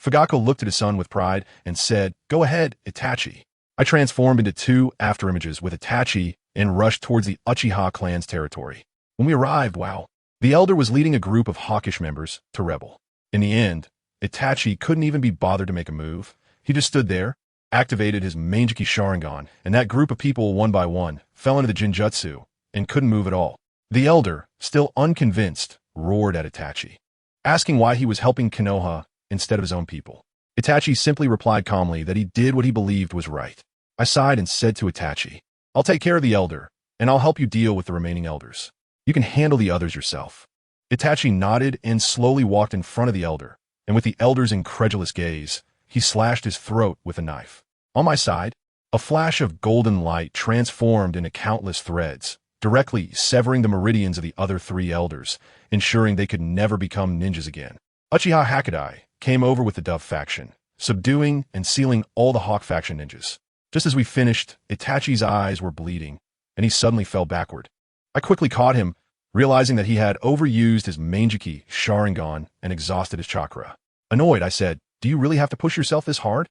Fugaku looked at his son with pride and said, "Go ahead, Itachi." I transformed into two afterimages with Itachi and rushed towards the Uchiha clan's territory. When we arrived, wow, the elder was leading a group of hawkish members to rebel. In the end, Itachi couldn't even be bothered to make a move. He just stood there, activated his Manjiki Sharingan, and that group of people one by one fell into the Jinjutsu and couldn't move at all. The elder, still unconvinced, roared at Itachi, asking why he was helping Konoha instead of his own people. Itachi simply replied calmly that he did what he believed was right. I sighed and said to Itachi, "I'll take care of the elder, and I'll help you deal with the remaining elders. You can handle the others yourself." Itachi nodded and slowly walked in front of the elder, and with the elder's incredulous gaze, he slashed his throat with a knife. On my side, a flash of golden light transformed into countless threads, directly severing the meridians of the other three elders, ensuring they could never become ninjas again. Uchiha Hakadai came over with the Dove faction, subduing and sealing all the Hawk faction ninjas. Just as we finished, Itachi's eyes were bleeding, and he suddenly fell backward. I quickly caught him, realizing that he had overused his Manjiki Sharingan and exhausted his chakra. Annoyed, I said, "Do you really have to push yourself this hard?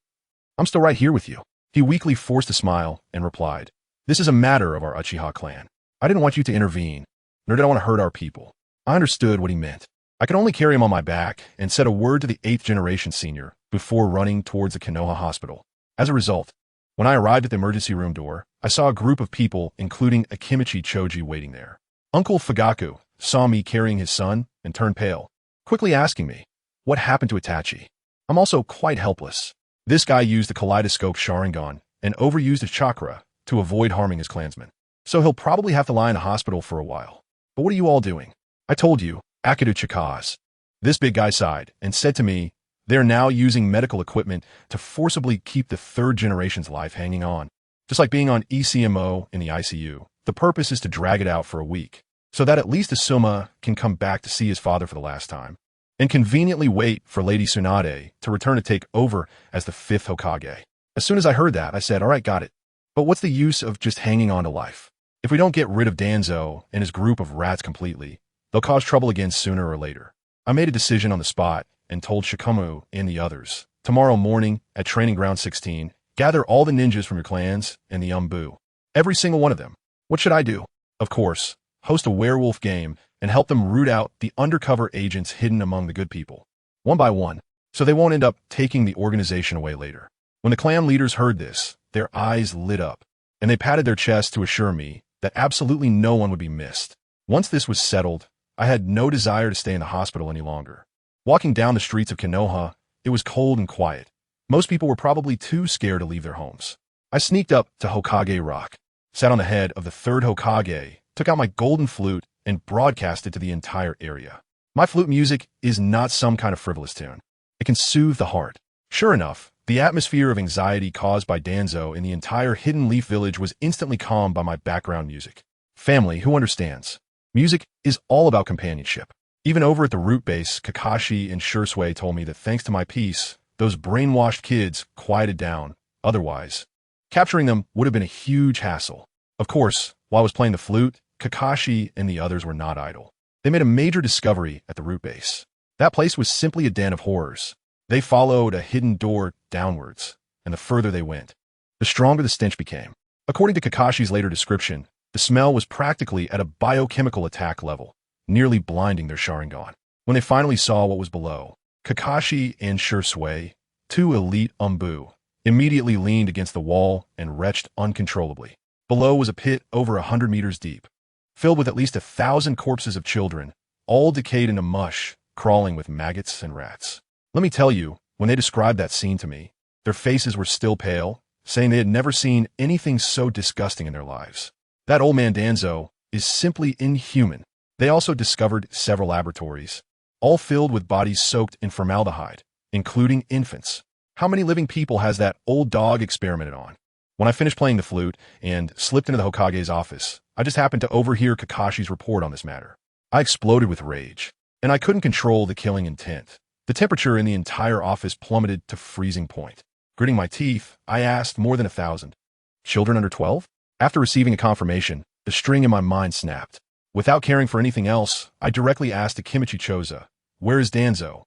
I'm still right here with you." He weakly forced a smile and replied, "This is a matter of our Uchiha clan. I didn't want you to intervene, nor did I want to hurt our people." I understood what he meant. I could only carry him on my back and said a word to the 8th generation senior before running towards the Konoha hospital. As a result, when I arrived at the emergency room door, I saw a group of people, including Akimichi Choji, waiting there. Uncle Fugaku saw me carrying his son and turned pale, quickly asking me, "What happened to Itachi?" I'm also quite helpless. This guy used the kaleidoscope Sharingan and overused his chakra to avoid harming his clansmen. So he'll probably have to lie in a hospital for a while. But what are you all doing? I told you, Akidu Chikaz. This big guy sighed and said to me, "They're now using medical equipment to forcibly keep the third generation's life hanging on. Just like being on ECMO in the ICU. The purpose is to drag it out for a week, so that at least Asuma can come back to see his father for the last time, and conveniently wait for Lady Tsunade to return to take over as the 5th Hokage." As soon as I heard that, I said, "All right, got it. But what's the use of just hanging on to life? If we don't get rid of Danzo and his group of rats completely, they'll cause trouble again sooner or later." I made a decision on the spot and told Shikamu and the others, "Tomorrow morning at Training Ground 16, gather all the ninjas from your clans and the Umbu. Every single one of them. What should I do? Of course, host a werewolf game and help them root out the undercover agents hidden among the good people, one by one, so they won't end up taking the organization away later." When the clan leaders heard this, their eyes lit up, and they patted their chests to assure me that absolutely no one would be missed. Once this was settled, I had no desire to stay in the hospital any longer. Walking down the streets of Konoha, it was cold and quiet. Most people were probably too scared to leave their homes. I sneaked up to Hokage Rock, sat on the head of the 3rd Hokage, took out my golden flute, and broadcasted to the entire area. My flute music is not some kind of frivolous tune. It can soothe the heart. Sure enough, the atmosphere of anxiety caused by Danzo in the entire Hidden Leaf Village was instantly calmed by my background music. Family, who understands? Music is all about companionship. Even over at the root base, Kakashi and Shursui told me that thanks to my piece, those brainwashed kids quieted down. Otherwise, capturing them would have been a huge hassle. Of course, while I was playing the flute, Kakashi and the others were not idle. They made a major discovery at the root base. That place was simply a den of horrors. They followed a hidden door downwards, and the further they went, the stronger the stench became. According to Kakashi's later description, the smell was practically at a biochemical attack level, nearly blinding their Sharingan. When they finally saw what was below, Kakashi and Shursui, two elite Umbu, immediately leaned against the wall and retched uncontrollably. Below was a pit over 100 meters deep, filled with at least 1,000 corpses of children, all decayed into mush, crawling with maggots and rats. Let me tell you, when they described that scene to me, their faces were still pale, saying they had never seen anything so disgusting in their lives. That old man Danzo is simply inhuman. They also discovered several laboratories, all filled with bodies soaked in formaldehyde, including infants. How many living people has that old dog experimented on? When I finished playing the flute and slipped into the Hokage's office, I just happened to overhear Kakashi's report on this matter. I exploded with rage, and I couldn't control the killing intent. The temperature in the entire office plummeted to freezing point. Gritting my teeth, I asked more than 1,000. Children under 12? After receiving a confirmation, the string in my mind snapped. Without caring for anything else, I directly asked Akimichi Choza, "Where is Danzo?"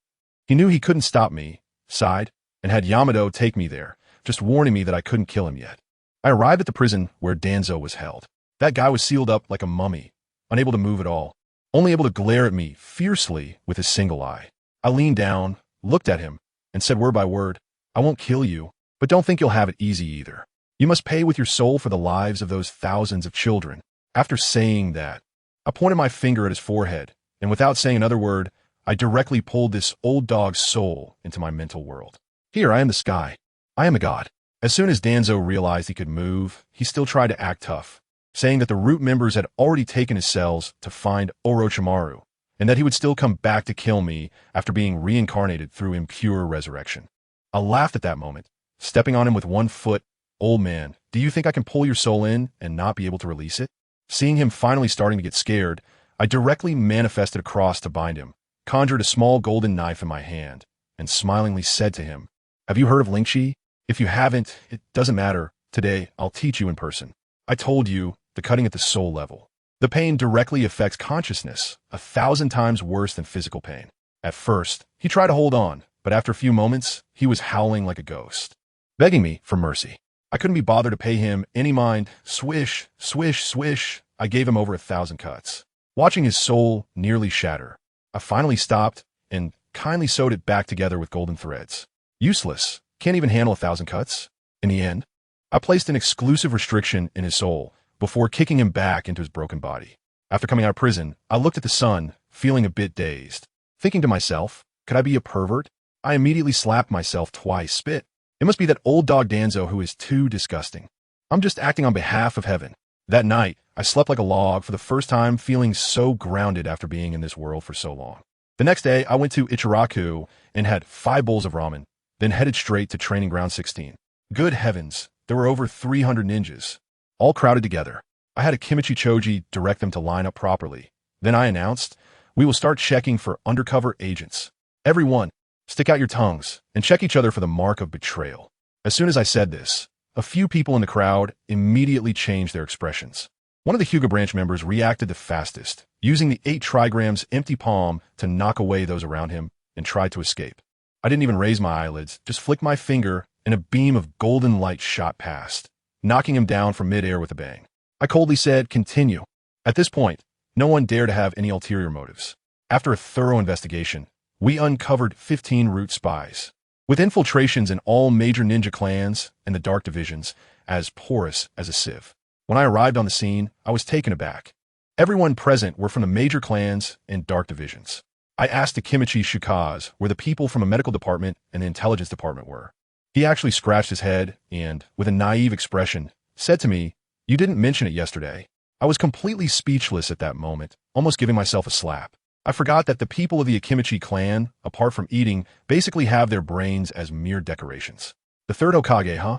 He knew he couldn't stop me, sighed, and had Yamato take me there, just warning me that I couldn't kill him yet. I arrived at the prison where Danzo was held. That guy was sealed up like a mummy, unable to move at all, only able to glare at me fiercely with his single eye. I leaned down, looked at him, and said word by word, "I won't kill you, but don't think you'll have it easy either. You must pay with your soul for the lives of those thousands of children." After saying that, I pointed my finger at his forehead, and without saying another word, I directly pulled this old dog's soul into my mental world. Here, I am the sky. I am a god. As soon as Danzo realized he could move, he still tried to act tough, saying that the root members had already taken his cells to find Orochimaru, and that he would still come back to kill me after being reincarnated through impure resurrection. I laughed at that moment, stepping on him with one foot. "Old man, do you think I can pull your soul in and not be able to release it?" Seeing him finally starting to get scared, I directly manifested a cross to bind him, conjured a small golden knife in my hand, and smilingly said to him, "Have you heard of Lingchi? If you haven't, it doesn't matter. Today, I'll teach you in person. I told you, the cutting at the soul level. The pain directly affects consciousness, 1,000 times worse than physical pain." At first, he tried to hold on, but after a few moments, he was howling like a ghost, begging me for mercy. I couldn't be bothered to pay him any mind. Swish, swish, swish. I gave him over 1,000 cuts. Watching his soul nearly shatter, I finally stopped and kindly sewed it back together with golden threads. Useless. Can't even handle 1,000 cuts. In the end, I placed an exclusive restriction in his soul before kicking him back into his broken body. After coming out of prison, I looked at the sun, feeling a bit dazed. Thinking to myself, could I be a pervert? I immediately slapped myself twice, spit. It must be that old dog Danzo who is too disgusting. I'm just acting on behalf of heaven. That night, I slept like a log for the first time, feeling so grounded after being in this world for so long. The next day, I went to Ichiraku and had 5 bowls of ramen, then headed straight to Training Ground 16. Good heavens, there were over 300 ninjas, all crowded together. I had Akimichi Choji direct them to line up properly. Then I announced, "We will start checking for undercover agents. Everyone, stick out your tongues and check each other for the mark of betrayal." As soon as I said this, a few people in the crowd immediately changed their expressions. One of the Hyuga branch members reacted the fastest, using the 8 trigrams empty palm to knock away those around him and tried to escape. I didn't even raise my eyelids, just flicked my finger and a beam of golden light shot past, knocking him down from midair with a bang. I coldly said, "Continue." At this point, no one dared to have any ulterior motives. After a thorough investigation, we uncovered 15 root spies, with infiltrations in all major ninja clans and the dark divisions, as porous as a sieve. When I arrived on the scene, I was taken aback. Everyone present were from the major clans and dark divisions. I asked Akimichi Shukaze where the people from the medical department and the intelligence department were. He actually scratched his head and, with a naive expression, said to me, "You didn't mention it yesterday." I was completely speechless at that moment, almost giving myself a slap. I forgot that the people of the Akimichi clan, apart from eating, basically have their brains as mere decorations. The third Hokage, huh?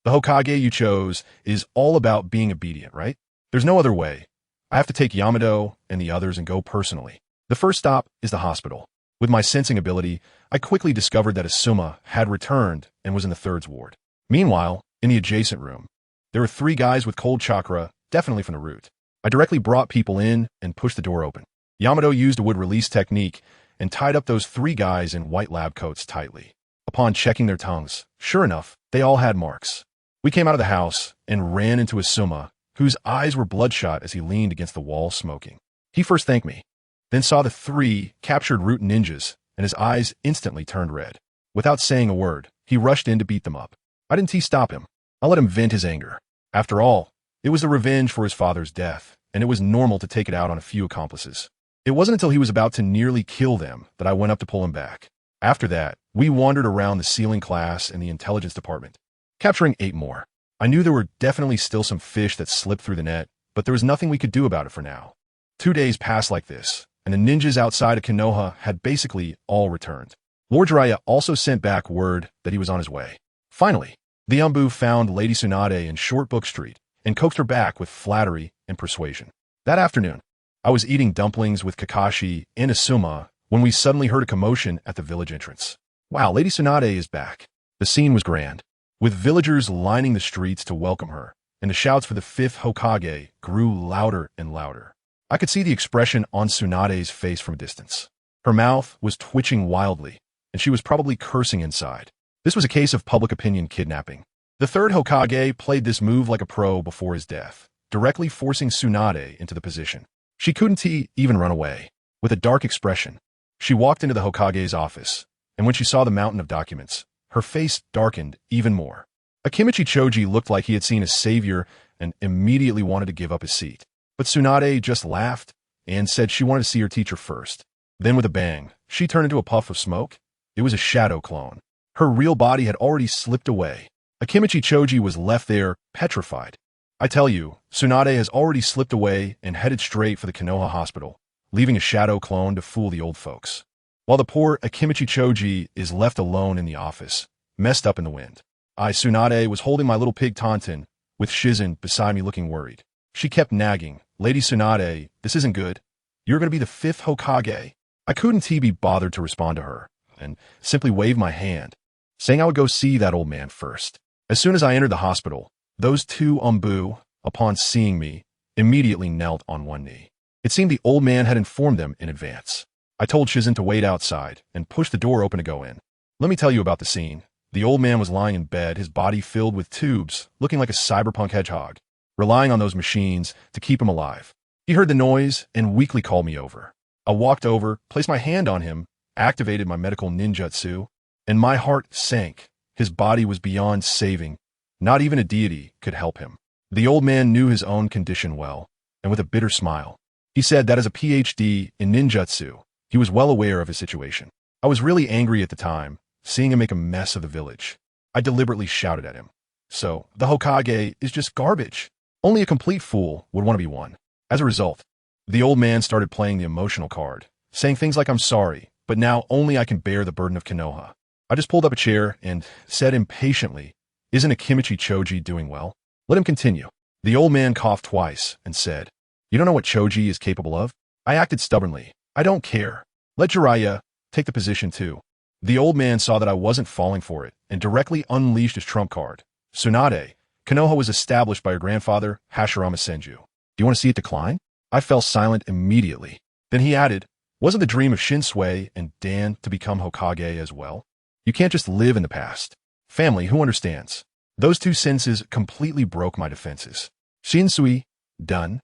The Hokage you chose is all about being obedient, right? There's no other way. I have to take Yamato and the others and go personally. The first stop is the hospital. With my sensing ability, I quickly discovered that Asuma had returned and was in the third ward. Meanwhile, in the adjacent room, there were 3 guys with cold chakra, definitely from the root. I directly brought people in and pushed the door open. Yamato used a wood release technique and tied up those 3 guys in white lab coats tightly. Upon checking their tongues, sure enough, they all had marks. We came out of the house and ran into Asuma, whose eyes were bloodshot as he leaned against the wall smoking. He first thanked me, then saw the 3 captured root ninjas, and his eyes instantly turned red. Without saying a word, he rushed in to beat them up. I didn't stop him. I let him vent his anger. After all, it was the revenge for his father's death, and it was normal to take it out on a few accomplices. It wasn't until he was about to nearly kill them that I went up to pull him back. After that, we wandered around the sealing class and the intelligence department, capturing 8 more. I knew there were definitely still some fish that slipped through the net, but there was nothing we could do about it for now. 2 days passed like this, and the ninjas outside of Konoha had basically all returned. Lord Jiraiya also sent back word that he was on his way. Finally, the Umbu found Lady Tsunade in Short Book Street and coaxed her back with flattery and persuasion. That afternoon, I was eating dumplings with Kakashi and Asuma when we suddenly heard a commotion at the village entrance. Wow, Lady Tsunade is back. The scene was grand, with villagers lining the streets to welcome her, and the shouts for the 5th Hokage grew louder and louder. I could see the expression on Tsunade's face from a distance. Her mouth was twitching wildly, and she was probably cursing inside. This was a case of public opinion kidnapping. The 3rd Hokage played this move like a pro before his death, directly forcing Tsunade into the position. She couldn't even run away. With a dark expression, she walked into the Hokage's office, and when she saw the mountain of documents, her face darkened even more. Akimichi Choji looked like he had seen a savior and immediately wanted to give up his seat. But Tsunade just laughed and said she wanted to see her teacher first. Then with a bang, she turned into a puff of smoke. It was a shadow clone. Her real body had already slipped away. Akimichi Choji was left there, petrified. I tell you, Tsunade has already slipped away and headed straight for the Konoha hospital, leaving a shadow clone to fool the old folks. While the poor Akimichi Choji is left alone in the office, messed up in the wind. Tsunade was holding my little pig Tauntaun, with Shizen beside me looking worried. She kept nagging, "Lady Tsunade, this isn't good. You're going to be the 5th Hokage." I couldn't be bothered to respond to her, and simply waved my hand, saying I would go see that old man first. As soon as I entered the hospital, those 2 Umbu, upon seeing me, immediately knelt on one knee. It seemed the old man had informed them in advance. I told Shizen to wait outside and pushed the door open to go in. Let me tell you about the scene. The old man was lying in bed, his body filled with tubes, looking like a cyberpunk hedgehog, relying on those machines to keep him alive. He heard the noise and weakly called me over. I walked over, placed my hand on him, activated my medical ninjutsu, and my heart sank. His body was beyond saving. Not even a deity could help him. The old man knew his own condition well, and with a bitter smile, he said that as a PhD in ninjutsu, he was well aware of his situation. I was really angry at the time, seeing him make a mess of the village. I deliberately shouted at him. So, the Hokage is just garbage. Only a complete fool would want to be one. As a result, the old man started playing the emotional card, saying things like, "I'm sorry, but now only I can bear the burden of Konoha." I just pulled up a chair and said impatiently, "Isn't Akimichi Choji doing well? Let him continue." The old man coughed twice and said, "You don't know what Choji is capable of?" I acted stubbornly. "I don't care. Let Jiraiya take the position too." The old man saw that I wasn't falling for it and directly unleashed his trump card. "Tsunade, Konoha was established by your grandfather, Hashirama Senju. Do you want to see it decline?" I fell silent immediately. Then he added, "Wasn't the dream of Shinsui and Dan to become Hokage as well? You can't just live in the past. Family, who understands?" Those 2 sentences completely broke my defenses. Shinsui, done.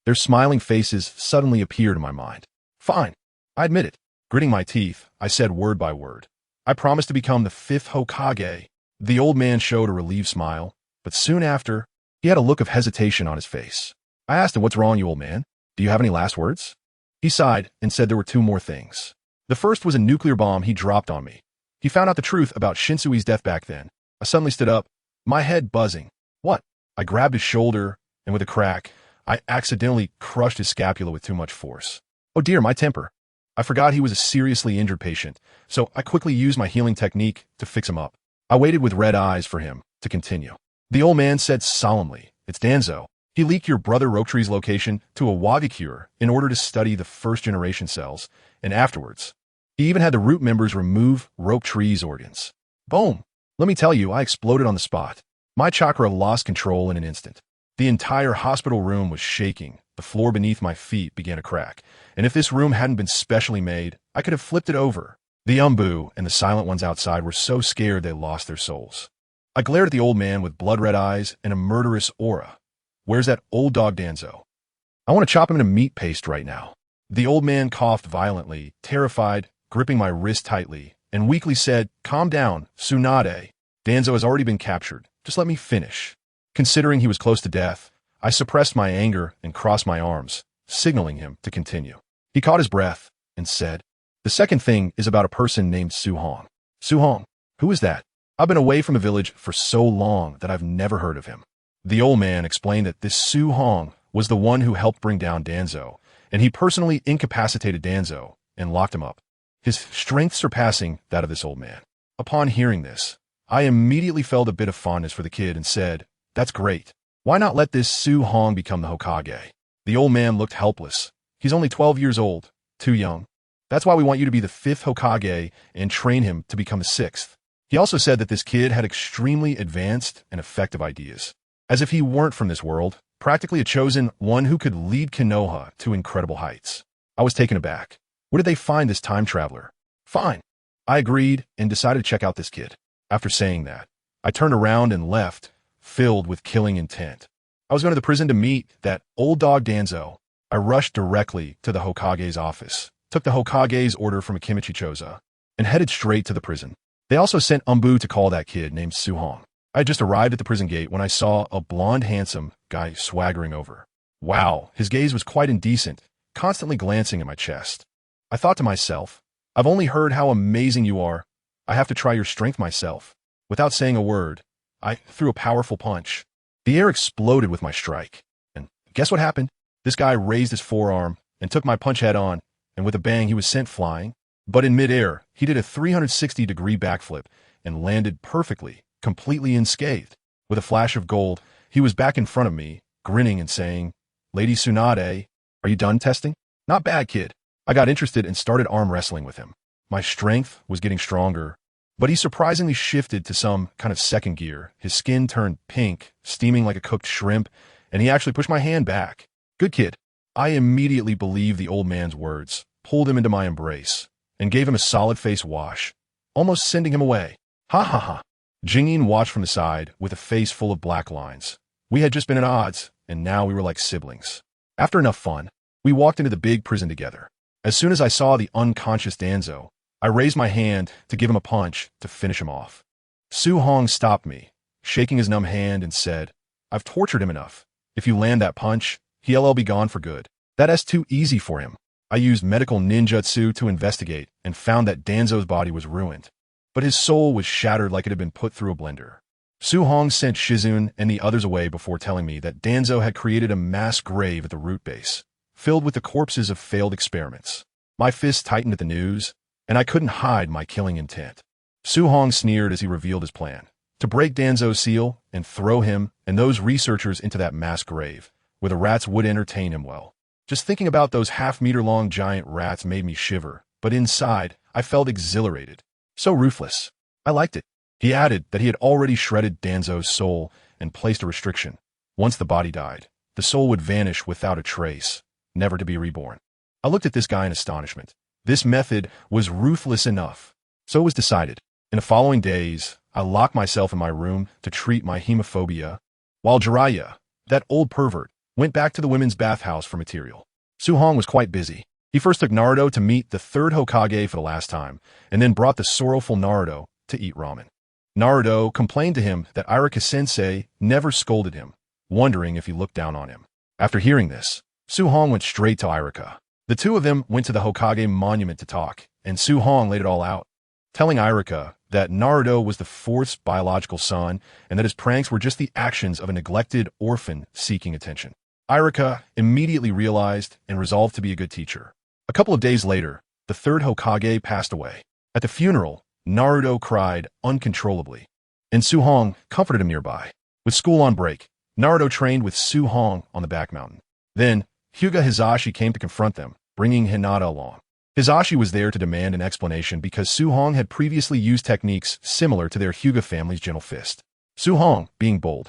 Their smiling faces suddenly appeared in my mind. Fine, I admit it. Gritting my teeth, I said word by word, "I promise to become the 5th Hokage." The old man showed a relieved smile, but soon after, he had a look of hesitation on his face. I asked him, "What's wrong, you old man? Do you have any last words?" He sighed and said there were 2 more things. The first was a nuclear bomb he dropped on me. He found out the truth about Shinsui's death back then. I suddenly stood up, my head buzzing. "What?" I grabbed his shoulder, and with a crack, I accidentally crushed his scapula with too much force. Oh dear, my temper. I forgot he was a seriously injured patient, so I quickly used my healing technique to fix him up. I waited with red eyes for him to continue. The old man said solemnly, "It's Danzo. He leaked your brother Roktri's location to a Wagakure in order to study the first-generation cells, and afterwards, he even had the root members remove Roktri's organs." Boom! Let me tell you, I exploded on the spot. My chakra lost control in an instant. The entire hospital room was shaking. The floor beneath my feet began to crack, and if this room hadn't been specially made, I could have flipped it over. The Umbu and the silent ones outside were so scared they lost their souls. I glared at the old man with blood-red eyes and a murderous aura. "Where's that old dog Danzo? I want to chop him into meat paste right now." The old man coughed violently, terrified, gripping my wrist tightly, and weakly said, "Calm down, Tsunade. Danzo has already been captured. Just let me finish." Considering he was close to death, I suppressed my anger and crossed my arms, signaling him to continue. He caught his breath and said, "The second thing is about a person named Su-Hong." "Su-Hong? Who is that? I've been away from the village for so long that I've never heard of him." The old man explained that this Su-Hong was the one who helped bring down Danzo, and he personally incapacitated Danzo and locked him up, his strength surpassing that of this old man. Upon hearing this, I immediately felt a bit of fondness for the kid and said, "That's great. Why not let this Su-Hong become the Hokage?" The old man looked helpless. "He's only 12 years old, too young. That's why we want you to be the 5th Hokage and train him to become the 6th. He also said that this kid had extremely advanced and effective ideas. As if he weren't from this world, practically a chosen one who could lead Konoha to incredible heights." I was taken aback. Where did they find this time traveler? Fine. I agreed and decided to check out this kid. After saying that, I turned around and left, filled with killing intent. I was going to the prison to meet that old dog Danzo. I rushed directly to the Hokage's office, took the Hokage's order from Akimichi Choza, and headed straight to the prison. They also sent Umbu to call that kid named Su-Hong. I had just arrived at the prison gate when I saw a blonde, handsome guy swaggering over. Wow, his gaze was quite indecent, constantly glancing at my chest. I thought to myself, "I've only heard how amazing you are. I have to try your strength myself." Without saying a word, I threw a powerful punch. The air exploded with my strike. And guess what happened? This guy raised his forearm and took my punch head on, and with a bang he was sent flying. But in midair, he did a 360-degree backflip and landed perfectly, completely unscathed. With a flash of gold, he was back in front of me, grinning and saying, "Lady Tsunade, are you done testing?" "Not bad, kid." I got interested and started arm wrestling with him. My strength was getting stronger, but he surprisingly shifted to some kind of second gear. His skin turned pink, steaming like a cooked shrimp, and he actually pushed my hand back. "Good kid." I immediately believed the old man's words, pulled him into my embrace, and gave him a solid face wash, almost sending him away. "Ha ha ha." Jingyin watched from the side with a face full of black lines. We had just been at odds, and now we were like siblings. After enough fun, we walked into the big prison together. As soon as I saw the unconscious Danzo, I raised my hand to give him a punch to finish him off. Su-Hong stopped me, shaking his numb hand, and said, "I've tortured him enough. If you land that punch, he'll be gone for good. That's too easy for him." I used medical ninjutsu to investigate and found that Danzo's body was ruined, but his soul was shattered like it had been put through a blender. Su-Hong sent Shizune and the others away before telling me that Danzo had created a mass grave at the root base, filled with the corpses of failed experiments. My fist tightened at the news, and I couldn't hide my killing intent. Su-Hong sneered as he revealed his plan, to break Danzo's seal and throw him and those researchers into that mass grave, where the rats would entertain him well. Just thinking about those half-meter-long giant rats made me shiver, but inside, I felt exhilarated. So ruthless. I liked it. He added that he had already shredded Danzo's soul and placed a restriction. Once the body died, the soul would vanish without a trace, never to be reborn. I looked at this guy in astonishment. This method was ruthless enough. So it was decided. In the following days, I locked myself in my room to treat my hemophobia, while Jiraiya, that old pervert, went back to the women's bathhouse for material. Su-Hong was quite busy. He first took Naruto to meet the 3rd Hokage for the last time, and then brought the sorrowful Naruto to eat ramen. Naruto complained to him that Irika-sensei never scolded him, wondering if he looked down on him. After hearing this, Su-Hong went straight to Irika. The two of them went to the Hokage monument to talk, and Su-Hong laid it all out, telling Irika that Naruto was the 4th's biological son and that his pranks were just the actions of a neglected orphan seeking attention. Irika immediately realized and resolved to be a good teacher. A couple of days later, the the third Hokage passed away. At the funeral, Naruto cried uncontrollably, and Su-Hong comforted him nearby. With school on break, Naruto trained with Su-Hong on the back mountain. Then, Hyuga Hisashi came to confront them, bringing Hinata along. Hisashi was there to demand an explanation because Su-Hong had previously used techniques similar to their Hyuga family's gentle fist. Su-Hong, being bold,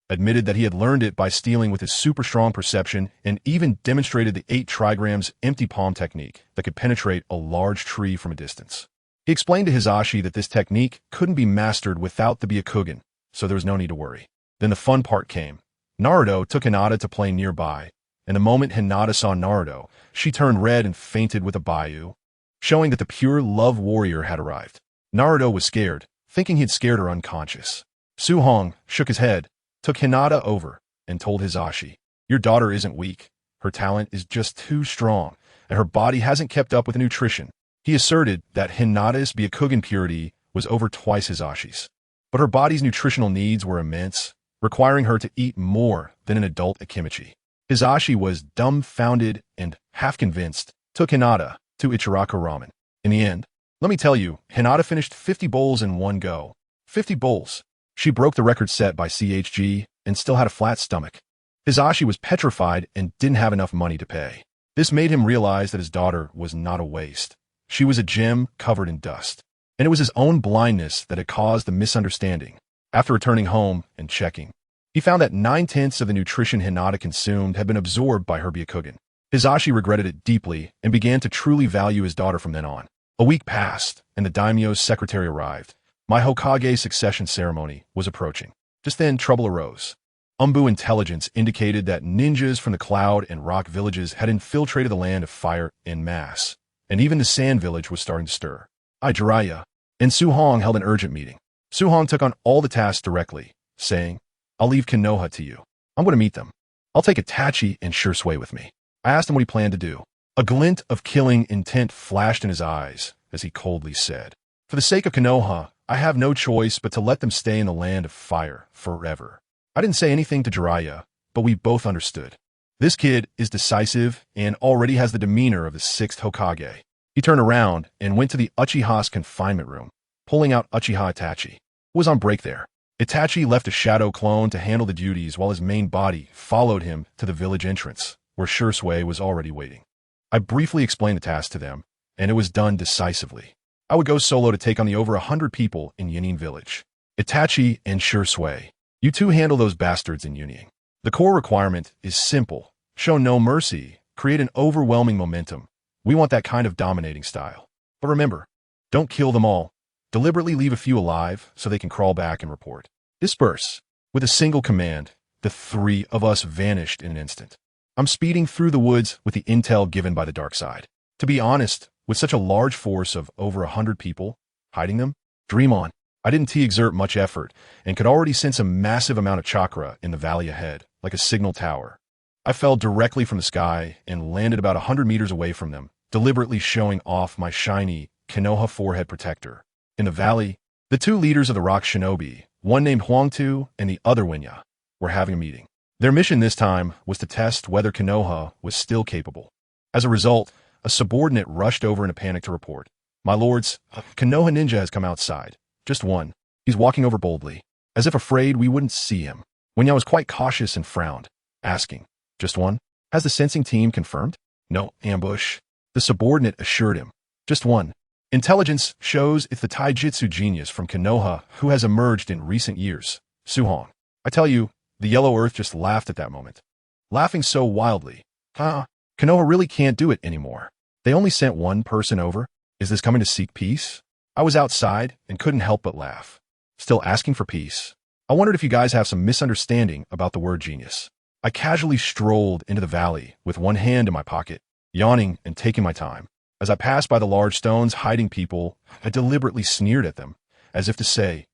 admitted that he had learned it by stealing with his super strong perception and even demonstrated the 8 trigrams empty palm technique that could penetrate a large tree from a distance. He explained to Hisashi that this technique couldn't be mastered without the Byakugan, so there was no need to worry. Then the fun part came. Naruto took Hinata to play nearby, and the moment Hinata saw Naruto, she turned red and fainted with a Baiyu, showing that the pure love warrior had arrived. Naruto was scared, thinking he'd scared her unconscious. Su-Hong shook his head, took Hinata over, and told Hisashi, "Your daughter isn't weak. Her talent is just too strong, and her body hasn't kept up with the nutrition." He asserted that Hinata's Byakugan purity was over twice Hisashi's, but her body's nutritional needs were immense, requiring her to eat more than an adult Akimichi. Hisashi was dumbfounded and half-convinced, took Hinata to Ichiraku Ramen. In the end, let me tell you, Hinata finished 50 bowls in one go. 50 bowls. She broke the record set by CHG and still had a flat stomach. Hisashi was petrified and didn't have enough money to pay. This made him realize that his daughter was not a waste. She was a gem covered in dust. And it was his own blindness that had caused the misunderstanding. After returning home and checking, he found that 9/10 of the nutrition Hinata consumed had been absorbed by her Byakugan. Hisashi regretted it deeply and began to truly value his daughter from then on. A week passed, and the daimyo's secretary arrived. My Hokage succession ceremony was approaching. Just then, trouble arose. Umbu intelligence indicated that ninjas from the Cloud and Rock villages had infiltrated the Land of Fire en masse, and even the Sand village was starting to stir. Jiraiya and Su-Hong held an urgent meeting. Su-Hong took on all the tasks directly, saying, "I'll leave Konoha to you. I'm going to meet them. I'll take Itachi and Shursui with me." I asked him what he planned to do. A glint of killing intent flashed in his eyes as he coldly said, "For the sake of Konoha, I have no choice but to let them stay in the Land of Fire forever." I didn't say anything to Jiraiya, but we both understood. This kid is decisive and already has the demeanor of the 6th Hokage. He turned around and went to the Uchiha's confinement room, pulling out Uchiha Itachi, who was on break there. Itachi left a shadow clone to handle the duties while his main body followed him to the village entrance, where Shursui was already waiting. I briefly explained the task to them, and it was done decisively. I would go solo to take on the over 100 people in Yinin village. Itachi and Shursui, you two handle those bastards in Yunying. The core requirement is simple. Show no mercy, create an overwhelming momentum. We want that kind of dominating style. But remember, don't kill them all. Deliberately leave a few alive so they can crawl back and report. Disperse. With a single command, the 3 of us vanished in an instant. I'm speeding through the woods with the intel given by the dark side. To be honest, with such a large force of over 100 people, hiding them? Dream on. I didn't exert much effort and could already sense a massive amount of chakra in the valley ahead, like a signal tower. I fell directly from the sky and landed about 100 meters away from them, deliberately showing off my shiny Konoha forehead protector. In the valley, the 2 leaders of the rock shinobi, one named Huangtu and the other Winya, were having a meeting. Their mission this time was to test whether Konoha was still capable. As a result, a subordinate rushed over in a panic to report, "My lords, Konoha ninja has come outside. Just one. He's walking over boldly, as if afraid we wouldn't see him." Winya was quite cautious and frowned, asking, "Just one? Has the sensing team confirmed?" "No, ambush." The subordinate assured him, "Just one. Intelligence shows it's the taijutsu genius from Konoha who has emerged in recent years, Su-Hong." I tell you, the Yellow Earth just laughed at that moment. Laughing so wildly. Konoha really can't do it anymore. They only sent one person over. Is this coming to seek peace? I was outside and couldn't help but laugh. Still asking for peace. I wondered if you guys have some misunderstanding about the word genius. I casually strolled into the valley with one hand in my pocket, yawning and taking my time. As I passed by the large stones hiding people, I deliberately sneered at them, as if to say,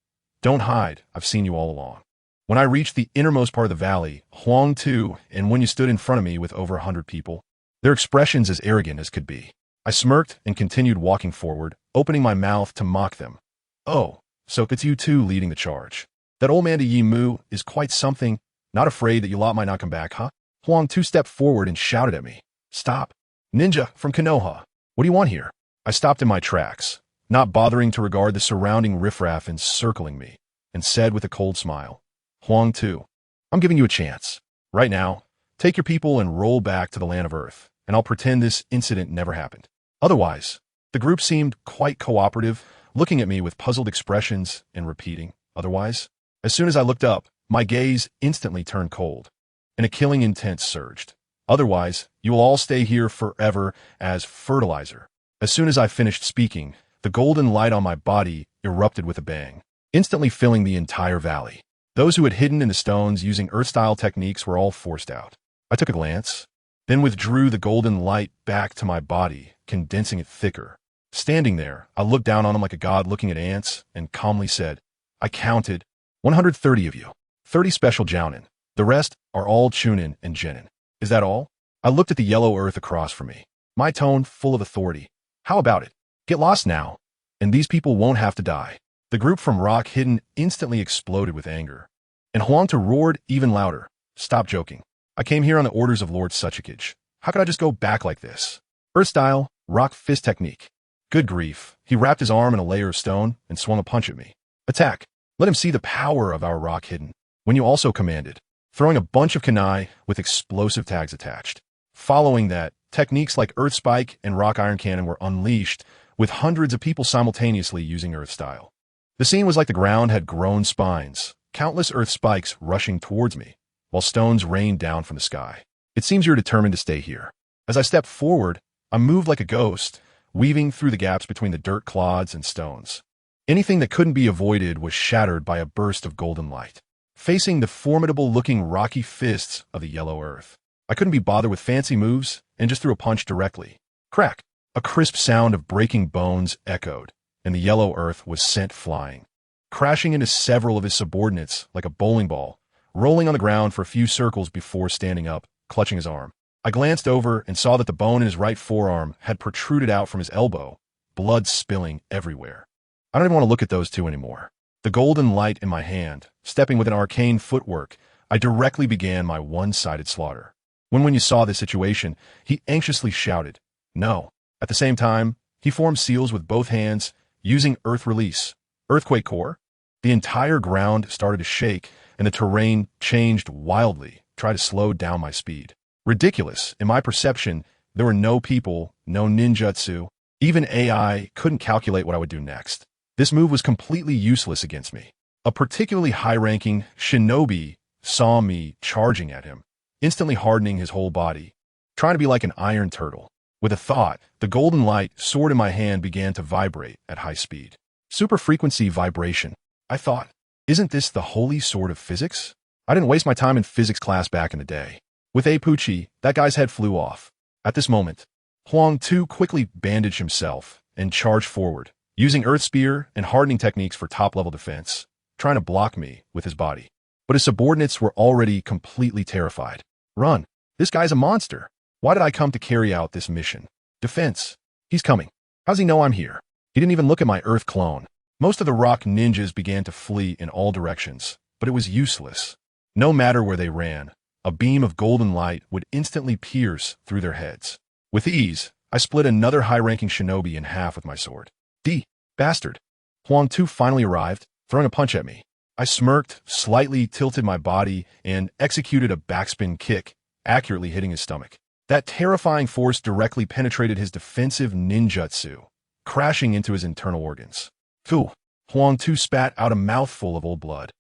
"Don't hide, I've seen you all along." When I reached the innermost part of the valley, Huang Tu and when you stood in front of me with over 100 people, their expressions as arrogant as could be. I smirked and continued walking forward, opening my mouth to mock them. "Oh, so it's you two leading the charge. That old man to Yi Mu is quite something, not afraid that you lot might not come back, huh?" Huang Tu stepped forward and shouted at me, "Stop. Ninja from Konoha. What do you want here?" I stopped in my tracks, not bothering to regard the surrounding riffraff encircling me, and said with a cold smile, Huang-Tu, I'm giving you a chance. Right now, take your people and roll back to the land of Earth, and I'll pretend this incident never happened. Otherwise, the group seemed quite cooperative, looking at me with puzzled expressions and repeating, otherwise. As soon as I looked up, my gaze instantly turned cold, and a killing intent surged. Otherwise, you will all stay here forever as fertilizer. As soon as I finished speaking, the golden light on my body erupted with a bang, instantly filling the entire valley. Those who had hidden in the stones using Earth-style techniques were all forced out. I took a glance, then withdrew the golden light back to my body, condensing it thicker. Standing there, I looked down on him like a god looking at ants and calmly said, I counted 130 of you, 30 special Jounin. The rest are all Chunin and Genin. Is that all? I looked at the yellow earth across from me, my tone full of authority. How about it? Get lost now, and these people won't have to die. The group from Rock Hidden instantly exploded with anger, and Huang-Tu roared even louder. Stop joking. I came here on the orders of Lord Suchikage. How could I just go back like this? Earth-style, rock fist technique. Good grief. He wrapped his arm in a layer of stone and swung a punch at me. Attack. Let him see the power of our Rock Hidden. When you also commanded, throwing a bunch of kunai with explosive tags attached. Following that, techniques like Earth Spike and Rock Iron Cannon were unleashed, with hundreds of people simultaneously using Earth style. The scene was like the ground had grown spines, countless Earth spikes rushing towards me, while stones rained down from the sky. It seems you're determined to stay here. As I stepped forward, I moved like a ghost, weaving through the gaps between the dirt clods and stones. Anything that couldn't be avoided was shattered by a burst of golden light, facing the formidable-looking rocky fists of the yellow earth. I couldn't be bothered with fancy moves and just threw a punch directly. Crack! A crisp sound of breaking bones echoed, and the yellow earth was sent flying, crashing into several of his subordinates like a bowling ball, rolling on the ground for a few circles before standing up, clutching his arm. I glanced over and saw that the bone in his right forearm had protruded out from his elbow, blood spilling everywhere. I don't even want to look at those two anymore. The golden light in my hand, stepping with an arcane footwork, I directly began my one-sided slaughter. When you saw this situation, he anxiously shouted, no. At the same time, he formed seals with both hands, using Earth Release, Earthquake Core. The entire ground started to shake, and the terrain changed wildly, trying to slow down my speed. Ridiculous. In my perception, there were no people, no ninjutsu. Even AI couldn't calculate what I would do next. This move was completely useless against me. A particularly high-ranking shinobi saw me charging at him, instantly hardening his whole body, trying to be like an iron turtle. With a thought, the golden light sword in my hand began to vibrate at high speed. Super-frequency vibration. I thought, isn't this the holy sword of physics? I didn't waste my time in physics class back in the day. With Itachi, that guy's head flew off. At this moment, Huang-Tu quickly bandaged himself and charged forward, using Earth Spear and hardening techniques for top-level defense, trying to block me with his body. But his subordinates were already completely terrified. Run! This guy's a monster! Why did I come to carry out this mission? Defense. He's coming. How's he know I'm here? He didn't even look at my Earth clone. Most of the rock ninjas began to flee in all directions, but it was useless. No matter where they ran, a beam of golden light would instantly pierce through their heads. With ease, I split another high-ranking shinobi in half with my sword. Bastard. Huang-Tu finally arrived, throwing a punch at me. I smirked, slightly tilted my body, and executed a backspin kick, accurately hitting his stomach. That terrifying force directly penetrated his defensive ninjutsu, crashing into his internal organs. Phew! Huang-Tu spat out a mouthful of old blood,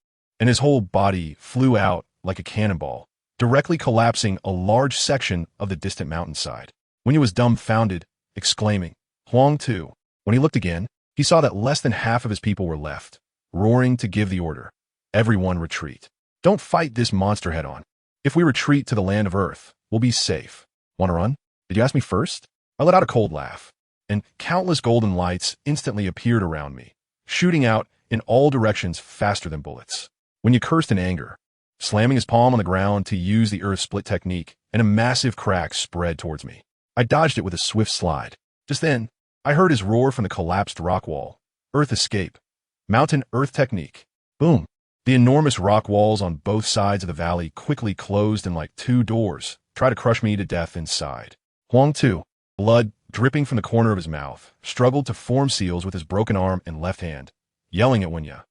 and his whole body flew out like a cannonball, directly collapsing a large section of the distant mountainside. When he was dumbfounded, exclaiming, Huang-Tu. When he looked again, he saw that less than half of his people were left, roaring to give the order. Everyone retreat. Don't fight this monster head-on. If we retreat to the land of Earth, we'll be safe. Want to run? Did you ask me first? I let out a cold laugh, and countless golden lights instantly appeared around me, shooting out in all directions faster than bullets. When you cursed in anger, slamming his palm on the ground to use the Earth Split technique, and a massive crack spread towards me. I dodged it with a swift slide. Just then, I heard his roar from the collapsed rock wall. Earth Escape. Mountain Earth Technique. Boom. The enormous rock walls on both sides of the valley quickly closed in like two doors, try to crush me to death inside. Huang-Tu. Blood dripping from the corner of his mouth, struggled to form seals with his broken arm and left hand, yelling at Wunya.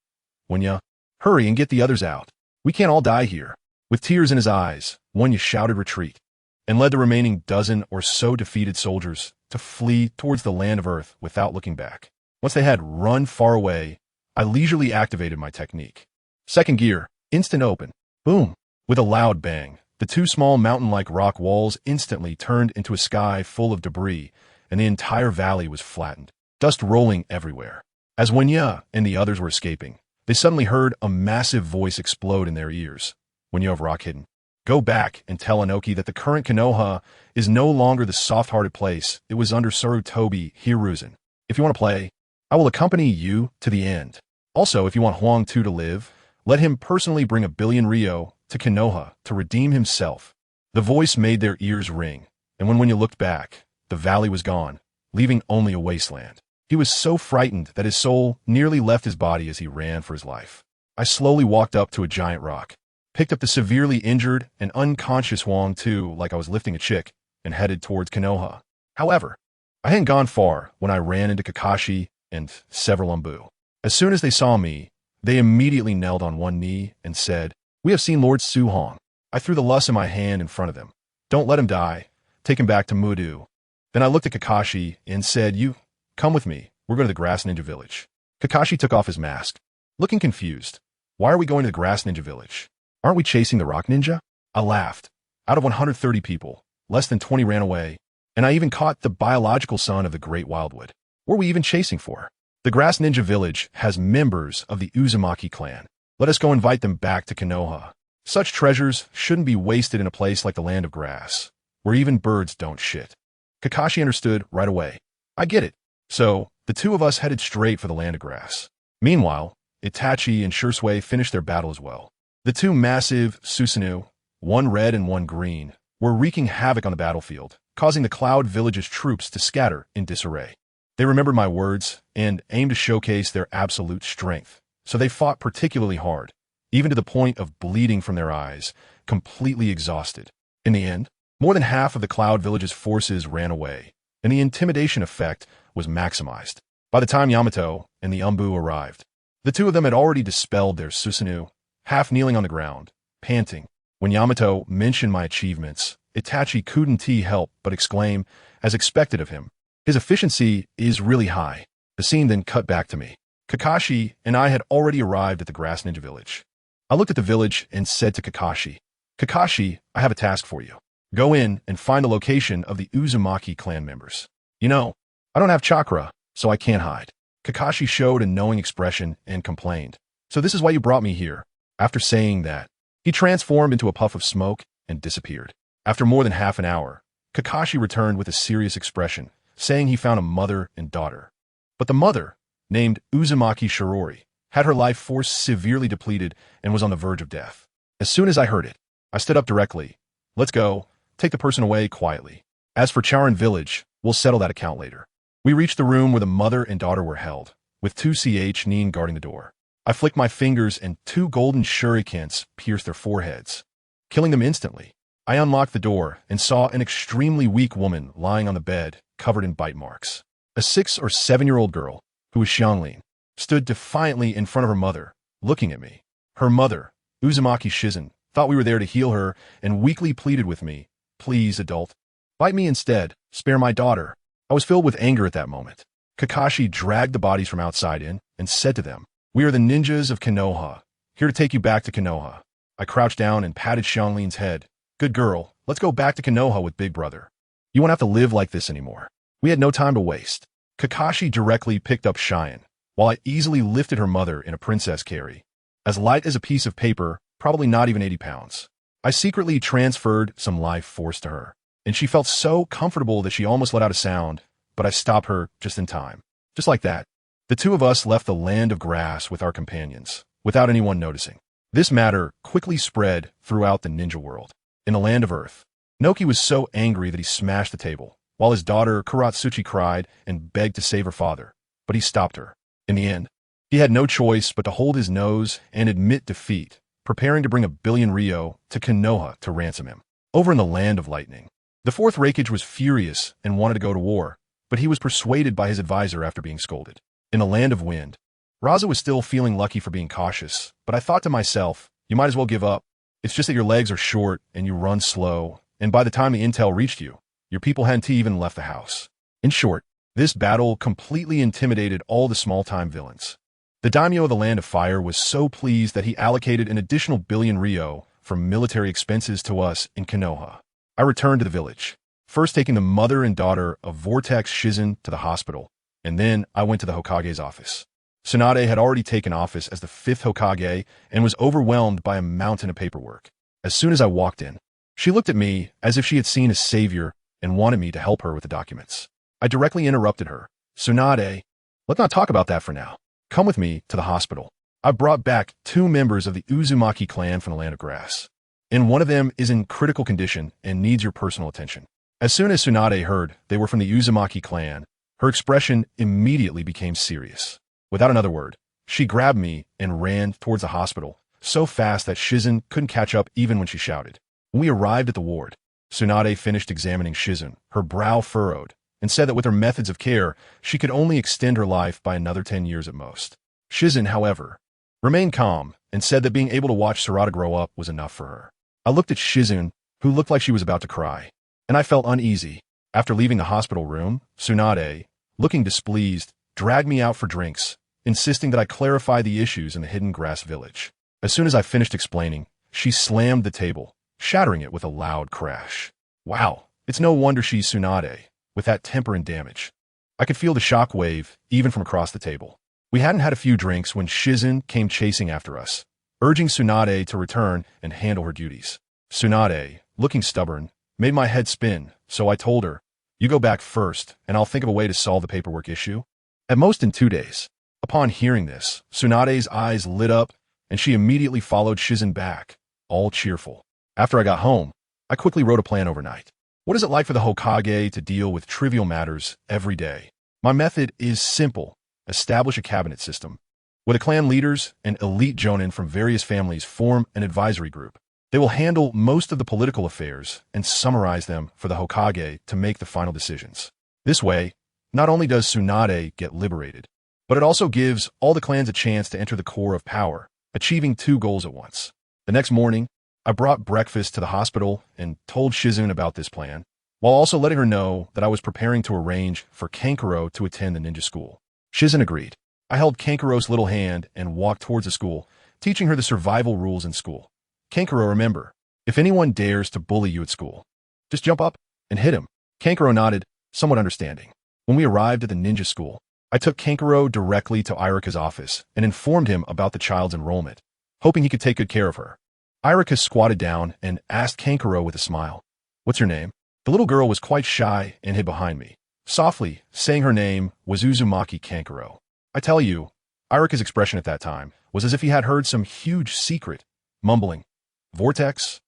Wunya, hurry and get the others out. We can't all die here. With tears in his eyes, Wunya shouted retreat, and led the remaining dozen or so defeated soldiers to flee towards the land of Earth without looking back. Once they had run far away, I leisurely activated my technique. Second gear, instant open. Boom! With a loud bang, the two small mountain-like rock walls instantly turned into a sky full of debris, and the entire valley was flattened, dust rolling everywhere. As Wunya and the others were escaping, they suddenly heard a massive voice explode in their ears. Wunya of Rock Hidden, go back and tell Inoki that the current Konoha is no longer the soft-hearted place it was under Sarutobi Hiruzen. If you want to play, I will accompany you to the end. Also, if you want Huang Tu to live, let him personally bring 1,000,000,000 Ryo to Konoha to redeem himself. The voice made their ears ring, and when you looked back, the valley was gone, leaving only a wasteland. He was so frightened that his soul nearly left his body as he ran for his life. I slowly walked up to a giant rock, picked up the severely injured and unconscious Huang Tu like I was lifting a chick, and headed towards Konoha. However, I hadn't gone far when I ran into Kakashi and several Umbu. As soon as they saw me, they immediately knelt on one knee and said, "We have seen Lord Su Hong." I threw the lus in my hand in front of them. "Don't let him die. Take him back to Mudu." Then I looked at Kakashi and said, "You, come with me. We're going to the Grass Ninja Village." Kakashi took off his mask, looking confused. "Why are we going to the Grass Ninja Village? Aren't we chasing the Rock Ninja?" I laughed. Out of 130 people, less than 20 ran away, and I even caught the biological son of the Great Wildwood. What were we even chasing for? The Grass Ninja Village has members of the Uzumaki clan. Let us go invite them back to Konoha. Such treasures shouldn't be wasted in a place like the Land of Grass, where even birds don't shit. Kakashi understood right away. I get it. So, the two of us headed straight for the Land of Grass. Meanwhile, Itachi and Shursui finished their battle as well. The two massive Susanoo, one red and one green, were wreaking havoc on the battlefield, causing the Cloud Village's troops to scatter in disarray. They remembered my words and aimed to showcase their absolute strength, so they fought particularly hard, even to the point of bleeding from their eyes, completely exhausted. In the end, more than half of the Cloud Village's forces ran away, and the intimidation effect was maximized. By the time Yamato and the Umbu arrived, the two of them had already dispelled their Susanoo, half kneeling on the ground, panting. When Yamato mentioned my achievements, Itachi couldn't help but exclaim, as expected of him, "His efficiency is really high." The scene then cut back to me. Kakashi and I had already arrived at the Grass Ninja Village. I looked at the village and said to Kakashi, "Kakashi, I have a task for you. Go in and find the location of the Uzumaki clan members. You know, I don't have chakra, so I can't hide." Kakashi showed a knowing expression and complained, "So this is why you brought me here." After saying that, he transformed into a puff of smoke and disappeared. After more than half an hour, Kakashi returned with a serious expression, saying he found a mother and daughter. But the mother, named Uzumaki Shirori, had her life force severely depleted and was on the verge of death. As soon as I heard it, I stood up directly. "Let's go. Take the person away quietly. As for Charon Village, we'll settle that account later." We reached the room where the mother and daughter were held, with 2 Nin guarding the door. I flicked my fingers and 2 golden shurikens pierced their foreheads, killing them instantly. I unlocked the door and saw an extremely weak woman lying on the bed, covered in bite marks. A 6 or 7-year-old girl, who was Xianglin, stood defiantly in front of her mother, looking at me. Her mother, Uzumaki Shizen, thought we were there to heal her and weakly pleaded with me, "Please, adult, bite me instead, spare my daughter." I was filled with anger at that moment. Kakashi dragged the bodies from outside in and said to them, "We are the ninjas of Konoha, here to take you back to Konoha." I crouched down and patted Xianglin's head. "Good girl, let's go back to Konoha with Big Brother. You won't have to live like this anymore." We had no time to waste. Kakashi directly picked up Cheyenne, while I easily lifted her mother in a princess carry. As light as a piece of paper, probably not even 80 pounds. I secretly transferred some life force to her, and she felt so comfortable that she almost let out a sound, but I stopped her just in time. Just like that, the two of us left the Land of Grass with our companions, without anyone noticing. This matter quickly spread throughout the ninja world. In the Land of Earth, Noki was so angry that he smashed the table, while his daughter Kuratsuchi cried and begged to save her father, but he stopped her. In the end, he had no choice but to hold his nose and admit defeat, preparing to bring 1,000,000,000 Ryo to Konoha to ransom him. Over in the Land of Lightning, the 4th Raikage was furious and wanted to go to war, but he was persuaded by his advisor after being scolded. In the land of wind, Raza was still feeling lucky for being cautious, but I thought to myself, you might as well give up. It's just that your legs are short and you run slow, and by the time the intel reached you, your people hadn't even left the house. In short, this battle completely intimidated all the small-time villains. The daimyo of the Land of Fire was so pleased that he allocated an additional 1 billion ryo for military expenses to us in Konoha. I returned to the village, first taking the mother and daughter of Vortex Shizen to the hospital, and then I went to the Hokage's office. Tsunade had already taken office as the 5th Hokage and was overwhelmed by a mountain of paperwork. As soon as I walked in, she looked at me as if she had seen a savior and wanted me to help her with the documents. I directly interrupted her. Tsunade, let's not talk about that for now. Come with me to the hospital. I brought back 2 members of the Uzumaki clan from the Land of Grass, and one of them is in critical condition and needs your personal attention. As soon as Tsunade heard they were from the Uzumaki clan, her expression immediately became serious. Without another word, she grabbed me and ran towards the hospital, so fast that Shizen couldn't catch up even when she shouted. When we arrived at the ward, Tsunade finished examining Shizen, her brow furrowed, and said that with her methods of care, she could only extend her life by another 10 years at most. Shizen, however, remained calm and said that being able to watch Sarada grow up was enough for her. I looked at Shizen, who looked like she was about to cry, and I felt uneasy. After leaving the hospital room, Tsunade, looking displeased, dragged me out for drinks, insisting that I clarify the issues in the hidden grass village. As soon as I finished explaining, she slammed the table, shattering it with a loud crash. Wow, it's no wonder she's Tsunade, with that temper and damage. I could feel the shock wave, even from across the table. We hadn't had a few drinks when Shizen came chasing after us, urging Tsunade to return and handle her duties. Tsunade, looking stubborn, made my head spin, so I told her, you go back first, and I'll think of a way to solve the paperwork issue. At most in 2 days. Upon hearing this, Tsunade's eyes lit up, and she immediately followed Shizen back, all cheerful. After I got home, I quickly wrote a plan overnight. What is it like for the Hokage to deal with trivial matters every day? My method is simple. Establish a cabinet system, where the clan leaders and elite jonin from various families form an advisory group. They will handle most of the political affairs and summarize them for the Hokage to make the final decisions. This way, not only does Tsunade get liberated, but it also gives all the clans a chance to enter the core of power, achieving 2 goals at once. The next morning, I brought breakfast to the hospital and told Shizen about this plan, while also letting her know that I was preparing to arrange for Kankuro to attend the ninja school. Shizen agreed. I held Kankuro's little hand and walked towards the school, teaching her the survival rules in school. Kankuro, remember, if anyone dares to bully you at school, just jump up and hit him. Kankuro nodded, somewhat understanding. When we arrived at the ninja school, I took Kankuro directly to Irika's office and informed him about the child's enrollment, hoping he could take good care of her. Irika squatted down and asked Kankuro with a smile, "What's your name?" The little girl was quite shy and hid behind me, softly saying her name was Uzumaki Kankuro. I tell you, Irika's expression at that time was as if he had heard some huge secret, mumbling, "Vortex?"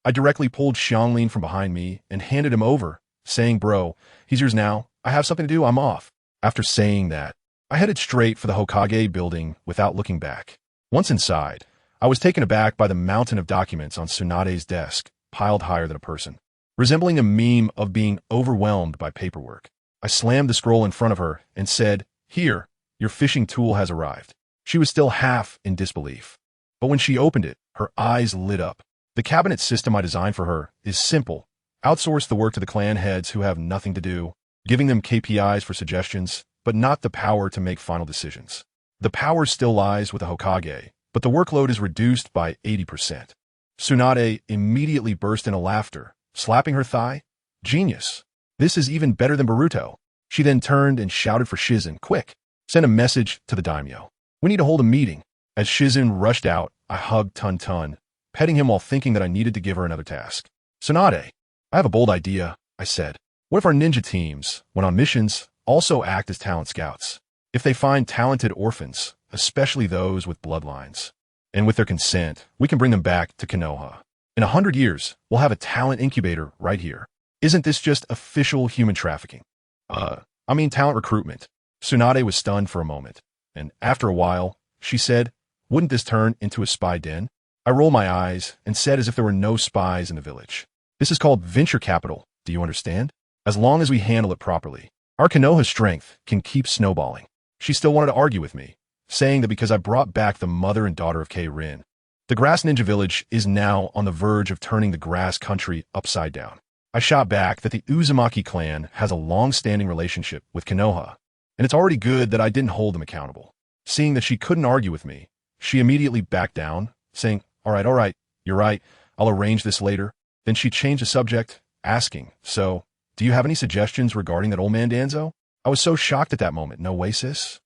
I directly pulled Xianglin from behind me and handed him over, saying, "Bro, he's yours now. I have something to do, I'm off." After saying that, I headed straight for the Hokage building without looking back. Once inside, I was taken aback by the mountain of documents on Tsunade's desk, piled higher than a person, resembling a meme of being overwhelmed by paperwork. I slammed the scroll in front of her and said, "Here, your fishing tool has arrived." She was still half in disbelief, but when she opened it, her eyes lit up. The cabinet system I designed for her is simple. Outsource the work to the clan heads who have nothing to do, giving them KPIs for suggestions, but not the power to make final decisions. The power still lies with the Hokage, but the workload is reduced by 80%. Tsunade immediately burst into laughter, slapping her thigh. "Genius. This is even better than Naruto." She then turned and shouted for Shizen, "Quick, send a message to the daimyo. We need to hold a meeting." As Shizen rushed out, I hugged Tun Tun, petting him while thinking that I needed to give her another task. "Tsunade, I have a bold idea," I said. "What if our ninja teams, when on missions, also act as talent scouts? If they find talented orphans, especially those with bloodlines, and with their consent, we can bring them back to Konoha. In 100 years, we'll have a talent incubator right here. Isn't this just official human trafficking? Talent recruitment." Tsunade was stunned for a moment, and after a while, she said, "Wouldn't this turn into a spy den?" I rolled my eyes and said as if there were no spies in the village, "This is called venture capital, do you understand? As long as we handle it properly, Our Konoha strength can keep snowballing. She still wanted to argue with me, saying that because I brought back the mother and daughter of K-Rin, the Grass Ninja Village is now on the verge of turning the Grass Country upside down. I shot back that the Uzumaki clan has a long-standing relationship with Konoha, and it's already good that I didn't hold them accountable. Seeing that she couldn't argue with me, she immediately backed down, saying, all right, you're right, I'll arrange this later. Then she changed the subject, asking, so, do you have any suggestions regarding that old man Danzo? I was so shocked at that moment. No way, sis.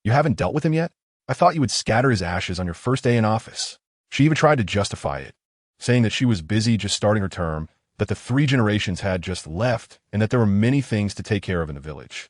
You haven't dealt with him yet? I thought you would scatter his ashes on your first day in office. She even tried to justify it, saying that she was busy just starting her term, that the 3 generations had just left, and that there were many things to take care of in the village.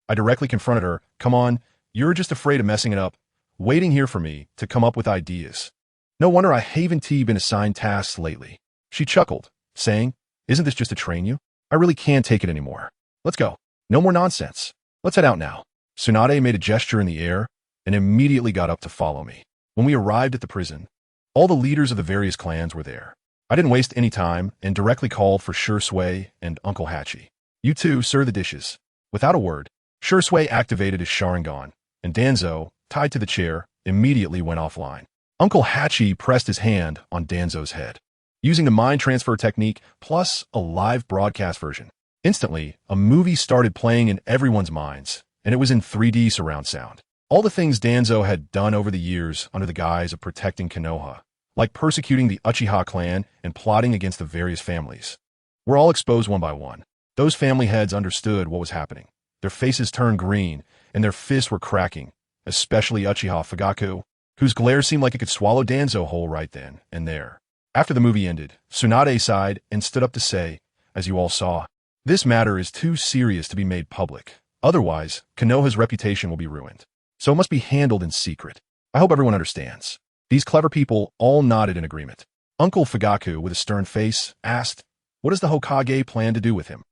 I directly confronted her, come on, you're just afraid of messing it up, waiting here for me to come up with ideas. No wonder I haven't been assigned tasks lately. She chuckled, saying, isn't this just to train you? I really can't take it anymore. Let's go. No more nonsense. Let's head out now. Tsunade made a gesture in the air and immediately got up to follow me. When we arrived at the prison, all the leaders of the various clans were there. I didn't waste any time and directly called for Shui and Uncle Hachi. You two serve the dishes. Without a word, Shui activated his Sharingan, and Danzo, tied to the chair, immediately went offline. Uncle Hachi pressed his hand on Danzo's head, using the mind transfer technique plus a live broadcast version. Instantly, a movie started playing in everyone's minds, and it was in 3D surround sound. All the things Danzo had done over the years under the guise of protecting Konoha, like persecuting the Uchiha clan and plotting against the various families, were all exposed one by one. Those family heads understood what was happening. Their faces turned green, and their fists were cracking, especially Uchiha Fugaku, whose glare seemed like it could swallow Danzo whole right then and there. After the movie ended, Tsunade sighed and stood up to say, as you all saw, this matter is too serious to be made public. Otherwise, Konoha's reputation will be ruined. So it must be handled in secret. I hope everyone understands. These clever people all nodded in agreement. Uncle Fugaku, with a stern face, asked, what does the Hokage plan to do with him?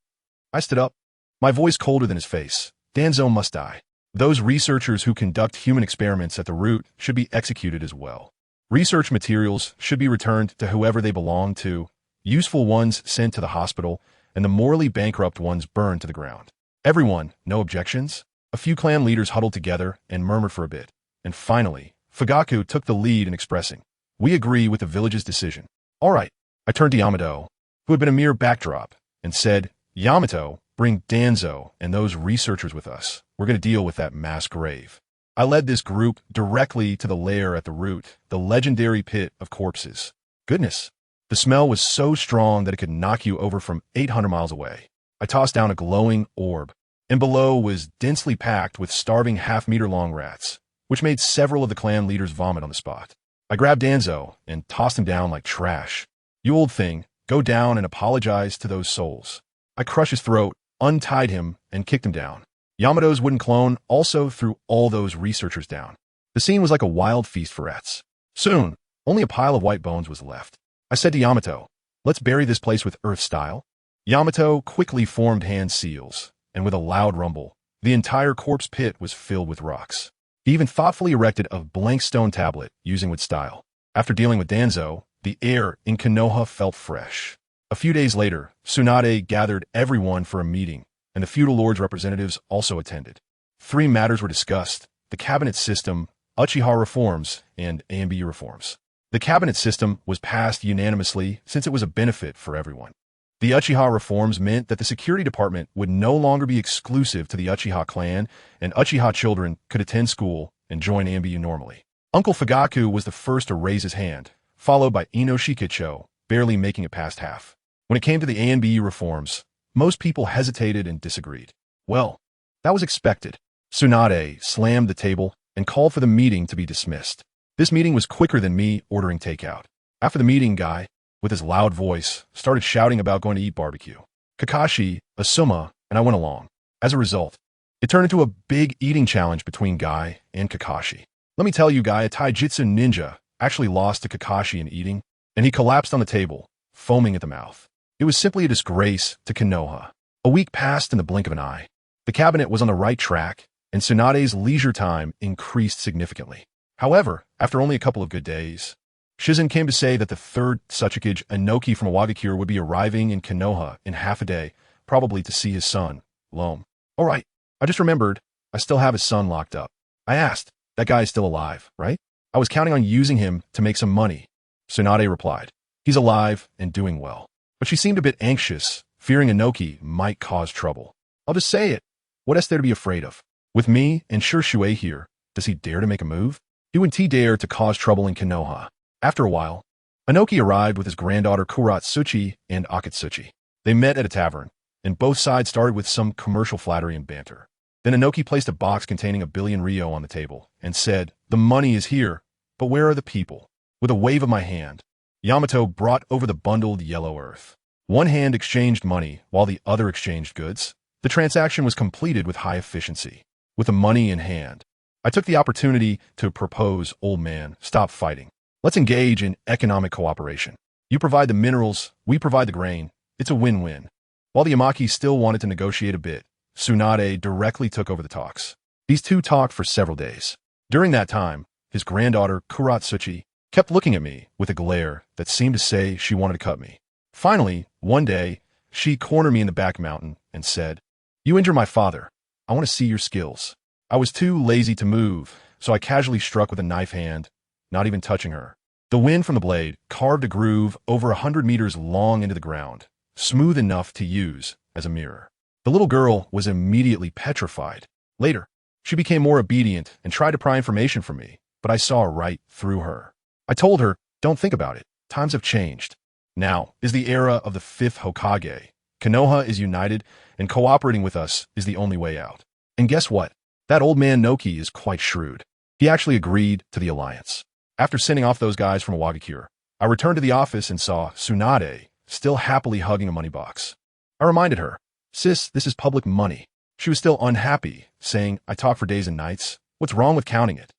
I stood up, my voice colder than his face. Danzo must die. Those researchers who conduct human experiments at the root should be executed as well. Research materials should be returned to whoever they belong to, useful ones sent to the hospital, and the morally bankrupt ones burned to the ground. Everyone, no objections? A few clan leaders huddled together and murmured for a bit, and finally, Fugaku took the lead in expressing, we agree with the village's decision. All right, I turned to Yamato, who had been a mere backdrop, and said, Yamato, bring Danzo and those researchers with us. We're going to deal with that mass grave. I led this group directly to the lair at the root, the legendary pit of corpses. Goodness, the smell was so strong that it could knock you over from 800 miles away. I tossed down a glowing orb, and below was densely packed with starving half-meter-long rats, which made several of the clan leaders vomit on the spot. I grabbed Danzo and tossed him down like trash. You old thing, go down and apologize to those souls. I crushed his throat, untied him, and kicked him down. Yamato's wooden clone also threw all those researchers down. The scene was like a wild feast for rats. Soon, only a pile of white bones was left. I said to Yamato, let's bury this place with Earth style. Yamato quickly formed hand seals, and with a loud rumble, the entire corpse pit was filled with rocks. He even thoughtfully erected a blank stone tablet using with style. After dealing with Danzo, the air in Konoha felt fresh. A few days later, Tsunade gathered everyone for a meeting, and the feudal lord's representatives also attended. 3 matters were discussed: the cabinet system, Uchiha reforms, and AMBU reforms. The cabinet system was passed unanimously since it was a benefit for everyone. The Uchiha reforms meant that the security department would no longer be exclusive to the Uchiha clan, and Uchiha children could attend school and join AMBU normally. Uncle Fugaku was the first to raise his hand, followed by Ino Shikicho, barely making it past half. When it came to the AMBU reforms, most people hesitated and disagreed. Well, that was expected. Tsunade slammed the table and called for the meeting to be dismissed. This meeting was quicker than me ordering takeout. After the meeting, Guy, with his loud voice, started shouting about going to eat barbecue. Kakashi, Asuma, and I went along. As a result, it turned into a big eating challenge between Guy and Kakashi. Let me tell you, Guy, a taijutsu ninja, actually lost to Kakashi in eating, and he collapsed on the table, foaming at the mouth. It was simply a disgrace to Konoha. A week passed in the blink of an eye. The cabinet was on the right track, and Tsunade's leisure time increased significantly. However, after only a couple of good days, Shizen came to say that the 3rd Tsuchikage Inoki from Awagakure would be arriving in Konoha in half a day, probably to see his son, Lome. All right, I just remembered I still have his son locked up. I asked, that guy is still alive, right? I was counting on using him to make some money. Tsunade replied, he's alive and doing well. But she seemed a bit anxious, fearing Inoki might cause trouble. I'll just say it. What is there to be afraid of? With me and Sure Shui here, does he dare to make a move? He wouldn't dare to cause trouble in Konoha. After a while, Inoki arrived with his granddaughter Kuratsuchi and Akatsuchi. They met at a tavern, and both sides started with some commercial flattery and banter. Then Inoki placed a box containing 1,000,000,000 ryo on the table and said, the money is here, but where are the people? With a wave of my hand, Yamato brought over the bundled yellow earth. One hand exchanged money while the other exchanged goods. The transaction was completed with high efficiency. With the money in hand, I took the opportunity to propose, old man, stop fighting. Let's engage in economic cooperation. You provide the minerals, we provide the grain. It's a win-win. While the Yamaki still wanted to negotiate a bit, Tsunade directly took over the talks. These two talked for several days. During that time, his granddaughter, Kuratsuchi, kept looking at me with a glare that seemed to say she wanted to cut me. Finally, one day, she cornered me in the back mountain and said, you injure my father. I want to see your skills. I was too lazy to move, so I casually struck with a knife hand, not even touching her. The wind from the blade carved a groove over 100 meters long into the ground, smooth enough to use as a mirror. The little girl was immediately petrified. Later, she became more obedient and tried to pry information from me, but I saw right through her. I told her, don't think about it. Times have changed. Now is the era of the 5th Hokage. Konoha is united, and cooperating with us is the only way out. And guess what? That old man Noki is quite shrewd. He actually agreed to the alliance. After sending off those guys from Wagakure, I returned to the office and saw Tsunade still happily hugging a money box. I reminded her, sis, this is public money. She was still unhappy, saying, I talk for days and nights. What's wrong with counting it?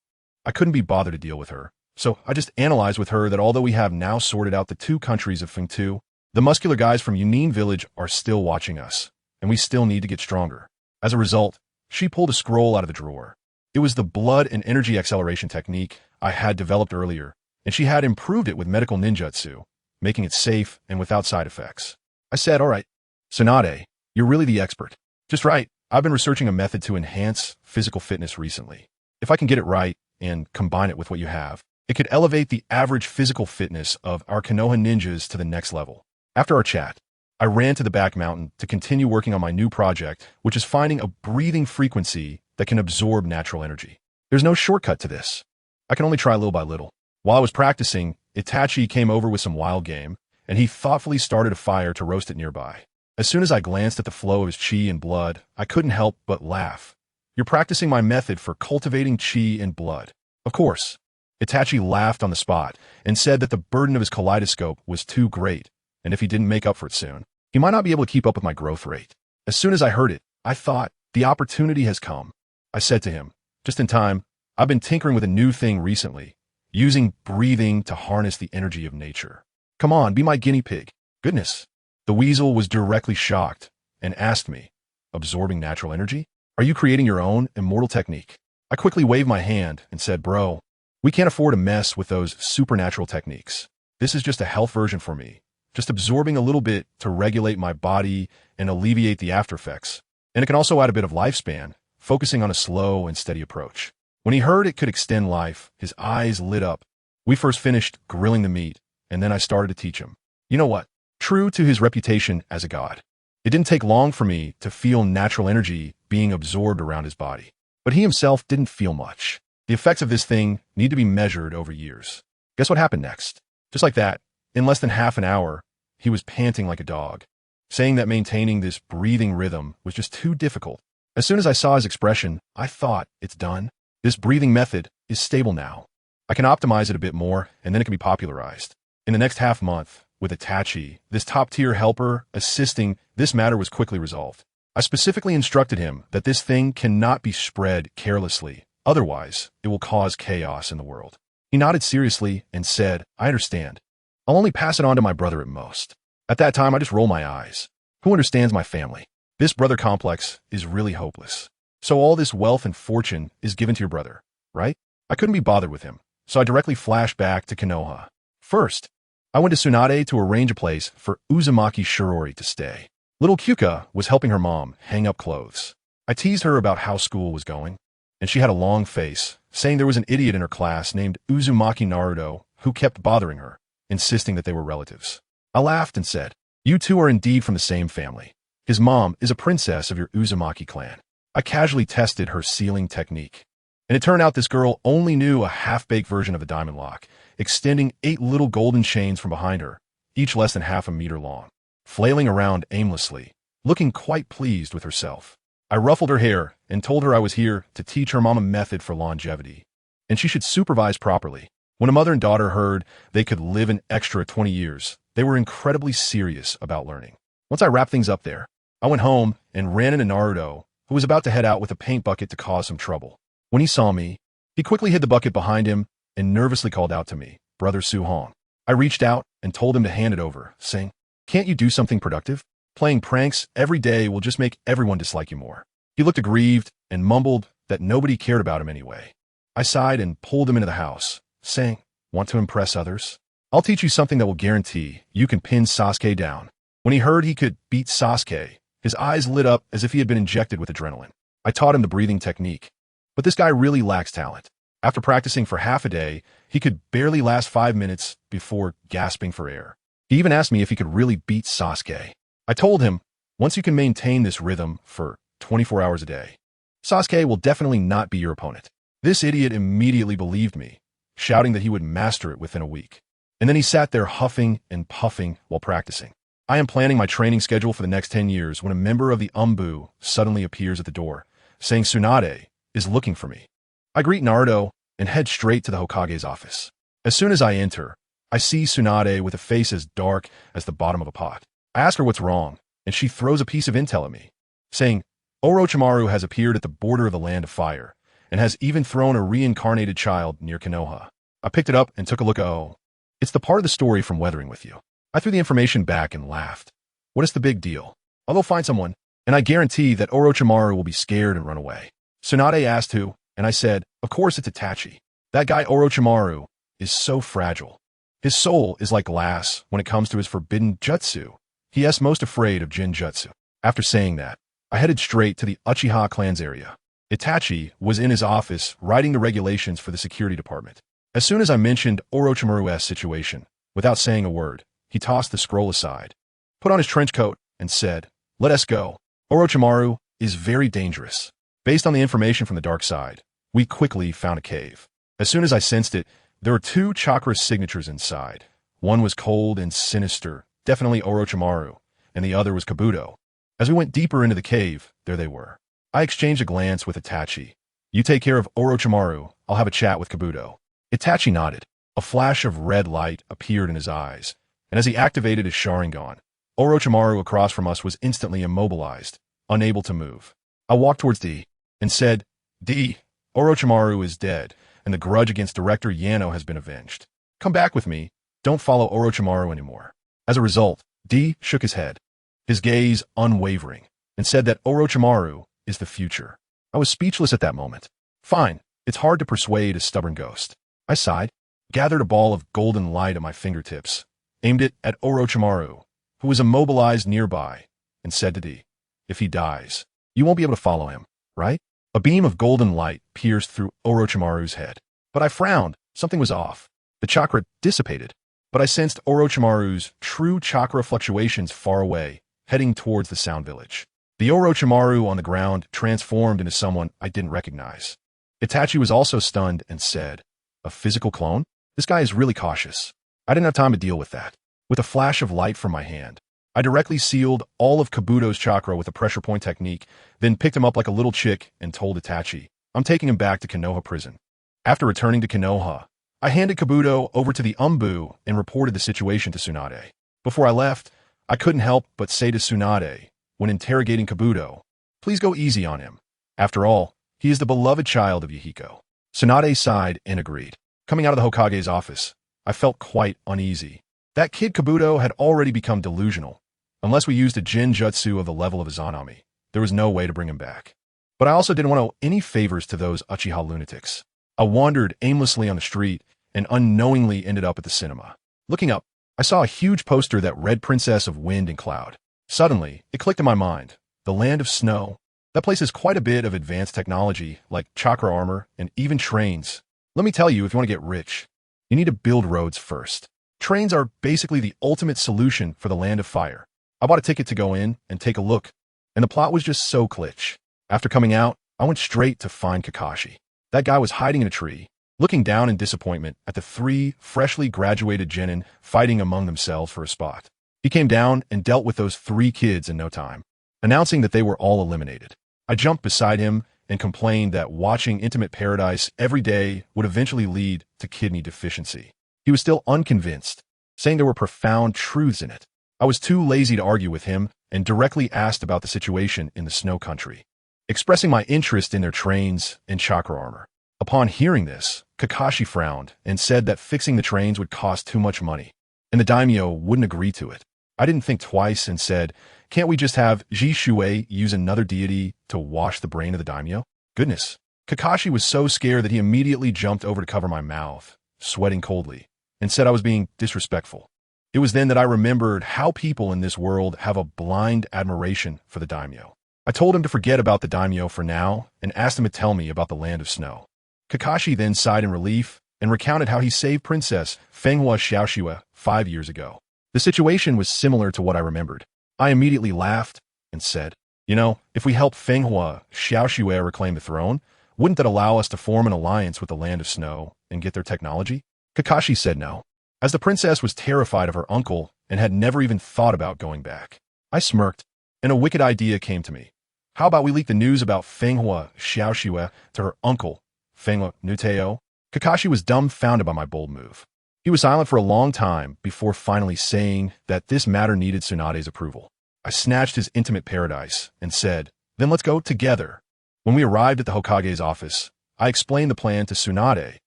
I couldn't be bothered to deal with her, so I just analyzed with her that although we have now sorted out the 2 countries of Fengtu, the muscular guys from Yunin village are still watching us, and we still need to get stronger. As a result, she pulled a scroll out of the drawer. It was the blood and energy acceleration technique I had developed earlier, and she had improved it with medical ninjutsu, making it safe and without side effects. I said, all right, Tsunade, you're really the expert. Just right, I've been researching a method to enhance physical fitness recently. If I can get it right and combine it with what you have, it could elevate the average physical fitness of our Konoha ninjas to the next level. After our chat, I ran to the back mountain to continue working on my new project, which is finding a breathing frequency that can absorb natural energy. There's no shortcut to this. I can only try little by little. While I was practicing, Itachi came over with some wild game, and he thoughtfully started a fire to roast it nearby. As soon as I glanced at the flow of his chi and blood, I couldn't help but laugh. You're practicing my method for cultivating chi and blood. Of course. Itachi laughed on the spot and said that the burden of his kaleidoscope was too great, and if he didn't make up for it soon, he might not be able to keep up with my growth rate. As soon as I heard it, I thought, the opportunity has come. I said to him, just in time, I've been tinkering with a new thing recently, using breathing to harness the energy of nature. Come on, be my guinea pig. Goodness. The weasel was directly shocked and asked me, absorbing natural energy? Are you creating your own immortal technique? I quickly waved my hand and said, bro, we can't afford to mess with those supernatural techniques. This is just a health version for me, just absorbing a little bit to regulate my body and alleviate the after effects. And it can also add a bit of lifespan, focusing on a slow and steady approach. When he heard it could extend life, his eyes lit up. We first finished grilling the meat, and then I started to teach him. You know what? True to his reputation as a god, it didn't take long for me to feel natural energy being absorbed around his body. But he himself didn't feel much. The effects of this thing need to be measured over years. Guess what happened next? Just like that, in less than half an hour, he was panting like a dog, saying that maintaining this breathing rhythm was just too difficult. As soon as I saw his expression, I thought, it's done. This breathing method is stable now. I can optimize it a bit more, and then it can be popularized. In the next half month, with Itachi, this top-tier helper assisting, this matter was quickly resolved. I specifically instructed him that this thing cannot be spread carelessly, otherwise it will cause chaos in the world. He nodded seriously and said, I understand. I'll only pass it on to my brother at most. At that time, I just roll my eyes. Who understands my family? This brother complex is really hopeless. So all this wealth and fortune is given to your brother, right? I couldn't be bothered with him, so I directly flashed back to Konoha. First, I went to Tsunade to arrange a place for Uzumaki Shirori to stay. Little Kyuka was helping her mom hang up clothes. I teased her about how school was going, and she had a long face, saying there was an idiot in her class named Uzumaki Naruto who kept bothering her, insisting that they were relatives. I laughed and said, "You two are indeed from the same family. His mom is a princess of your Uzumaki clan." I casually tested her sealing technique, and it turned out this girl only knew a half-baked version of a diamond lock, extending 8 little golden chains from behind her, each less than half a meter long, flailing around aimlessly, looking quite pleased with herself. I ruffled her hair and told her I was here to teach her mom a method for longevity, and she should supervise properly. When a mother and daughter heard they could live an extra 20 years, they were incredibly serious about learning. Once I wrapped things up there, I went home and ran into Naruto, who was about to head out with a paint bucket to cause some trouble. When he saw me, he quickly hid the bucket behind him and nervously called out to me, "Brother Suhong." I reached out and told him to hand it over, saying, "Can't you do something productive? Playing pranks every day will just make everyone dislike you more." He looked aggrieved and mumbled that nobody cared about him anyway. I sighed and pulled him into the house, saying, "Want to impress others? I'll teach you something that will guarantee you can pin Sasuke down." When he heard he could beat Sasuke, his eyes lit up as if he had been injected with adrenaline. I taught him the breathing technique, but this guy really lacks talent. After practicing for half a day, he could barely last 5 minutes before gasping for air. He even asked me if he could really beat Sasuke. I told him, once you can maintain this rhythm for 24 hours a day, Sasuke will definitely not be your opponent. This idiot immediately believed me, shouting that he would master it within a week. And then he sat there huffing and puffing while practicing. I am planning my training schedule for the next 10 years when a member of the Umbu suddenly appears at the door, saying Tsunade is looking for me. I greet Naruto and head straight to the Hokage's office. As soon as I enter, I see Tsunade with a face as dark as the bottom of a pot. I ask her what's wrong, and she throws a piece of intel at me, saying Orochimaru has appeared at the border of the Land of Fire, and has even thrown a reincarnated child near Konoha. I picked it up and took a look. Oh, it's the part of the story from Weathering with You. I threw the information back and laughed. What is the big deal? I'll go find someone, and I guarantee that Orochimaru will be scared and run away. Tsunade asked who, and I said, of course it's Itachi. That guy Orochimaru is so fragile. His soul is like glass when it comes to his forbidden jutsu. He is most afraid of Jinjutsu. After saying that, I headed straight to the Uchiha clan's area. Itachi was in his office writing the regulations for the security department. As soon as I mentioned Orochimaru's situation, without saying a word, he tossed the scroll aside, put on his trench coat, and said, "Let us go. Orochimaru is very dangerous." Based on the information from the dark side, we quickly found a cave. As soon as I sensed it, there were 2 chakra signatures inside. One was cold and sinister, definitely Orochimaru, and the other was Kabuto. As we went deeper into the cave, there they were. I exchanged a glance with Itachi. "You take care of Orochimaru, I'll have a chat with Kabuto." Itachi nodded. A flash of red light appeared in his eyes, and as he activated his Sharingan, Orochimaru across from us was instantly immobilized, unable to move. I walked towards D and said, "D, Orochimaru is dead, and the grudge against Director Yano has been avenged. Come back with me. Don't follow Orochimaru anymore." As a result, D shook his head, his gaze unwavering, and said that Orochimaru is the future. I was speechless at that moment. Fine, it's hard to persuade a stubborn ghost. I sighed, gathered a ball of golden light at my fingertips, aimed it at Orochimaru, who was immobilized nearby, and said to D, "If he dies, you won't be able to follow him, right?" A beam of golden light pierced through Orochimaru's head. But I frowned. Something was off. The chakra dissipated, but I sensed Orochimaru's true chakra fluctuations far away, heading towards the Sound Village. The Orochimaru on the ground transformed into someone I didn't recognize. Itachi was also stunned and said, "A physical clone? This guy is really cautious." I didn't have time to deal with that. With a flash of light from my hand, I directly sealed all of Kabuto's chakra with a pressure point technique, then picked him up like a little chick and told Itachi, I'm taking him back to Konoha prison. After returning to Konoha, I handed Kabuto over to the Umbu and reported the situation to Tsunade. Before I left, I couldn't help but say to Tsunade, when interrogating Kabuto, "Please go easy on him. After all, he is the beloved child of Yahiko." Tsunade sighed and agreed. Coming out of the Hokage's office, I felt quite uneasy. That kid Kabuto had already become delusional. Unless we used a Jinjutsu of the level of Izanami, there was no way to bring him back. But I also didn't want to owe any favors to those Uchiha lunatics. I wandered aimlessly on the street and unknowingly ended up at the cinema. Looking up, I saw a huge poster that read Princess of Wind and Cloud. Suddenly, it clicked in my mind. The land of snow, That place has quite a bit of advanced technology, like chakra armor and even trains. Let me tell you, if you want to get rich, you need to build roads first. Trains are basically the ultimate solution for the Land of Fire. I bought a ticket to go in and take a look, and the plot was just so glitch. After coming out, I went straight to find Kakashi. That guy was hiding in a tree, looking down in disappointment at the three freshly graduated genin fighting among themselves for a spot. He came down and dealt with those three kids in no time, announcing that they were all eliminated. I jumped beside him and complained that watching Intimate Paradise every day would eventually lead to kidney deficiency. He was still unconvinced, saying there were profound truths in it. I was too lazy to argue with him and directly asked about the situation in the snow country, expressing my interest in their trains and chakra armor. Upon hearing this, Kakashi frowned and said that fixing the trains would cost too much money, and the daimyo wouldn't agree to it. I didn't think twice and said, "Can't we just have Ji Shuei use another deity to wash the brain of the daimyo?" Goodness. Kakashi was so scared that he immediately jumped over to cover my mouth, sweating coldly, and said I was being disrespectful. It was then that I remembered how people in this world have a blind admiration for the daimyo. I told him to forget about the daimyo for now and asked him to tell me about the Land of Snow. Kakashi then sighed in relief and recounted how he saved Princess Fenghua Xiaoxue 5 years ago. The situation was similar to what I remembered. I immediately laughed and said, "You know, if we help Fenghua Xiaoxue reclaim the throne, wouldn't that allow us to form an alliance with the Land of Snow and get their technology?" Kakashi said no, as the princess was terrified of her uncle and had never even thought about going back. I smirked, and a wicked idea came to me. How about we leak the news about Fenghua Xiaoxue to her uncle, Fenghua Nuteo? Kakashi was dumbfounded by my bold move. He was silent for a long time before finally saying that this matter needed Tsunade's approval. I snatched his Intimate Paradise and said, "Then let's go together." When we arrived at the Hokage's office, I explained the plan to Tsunade,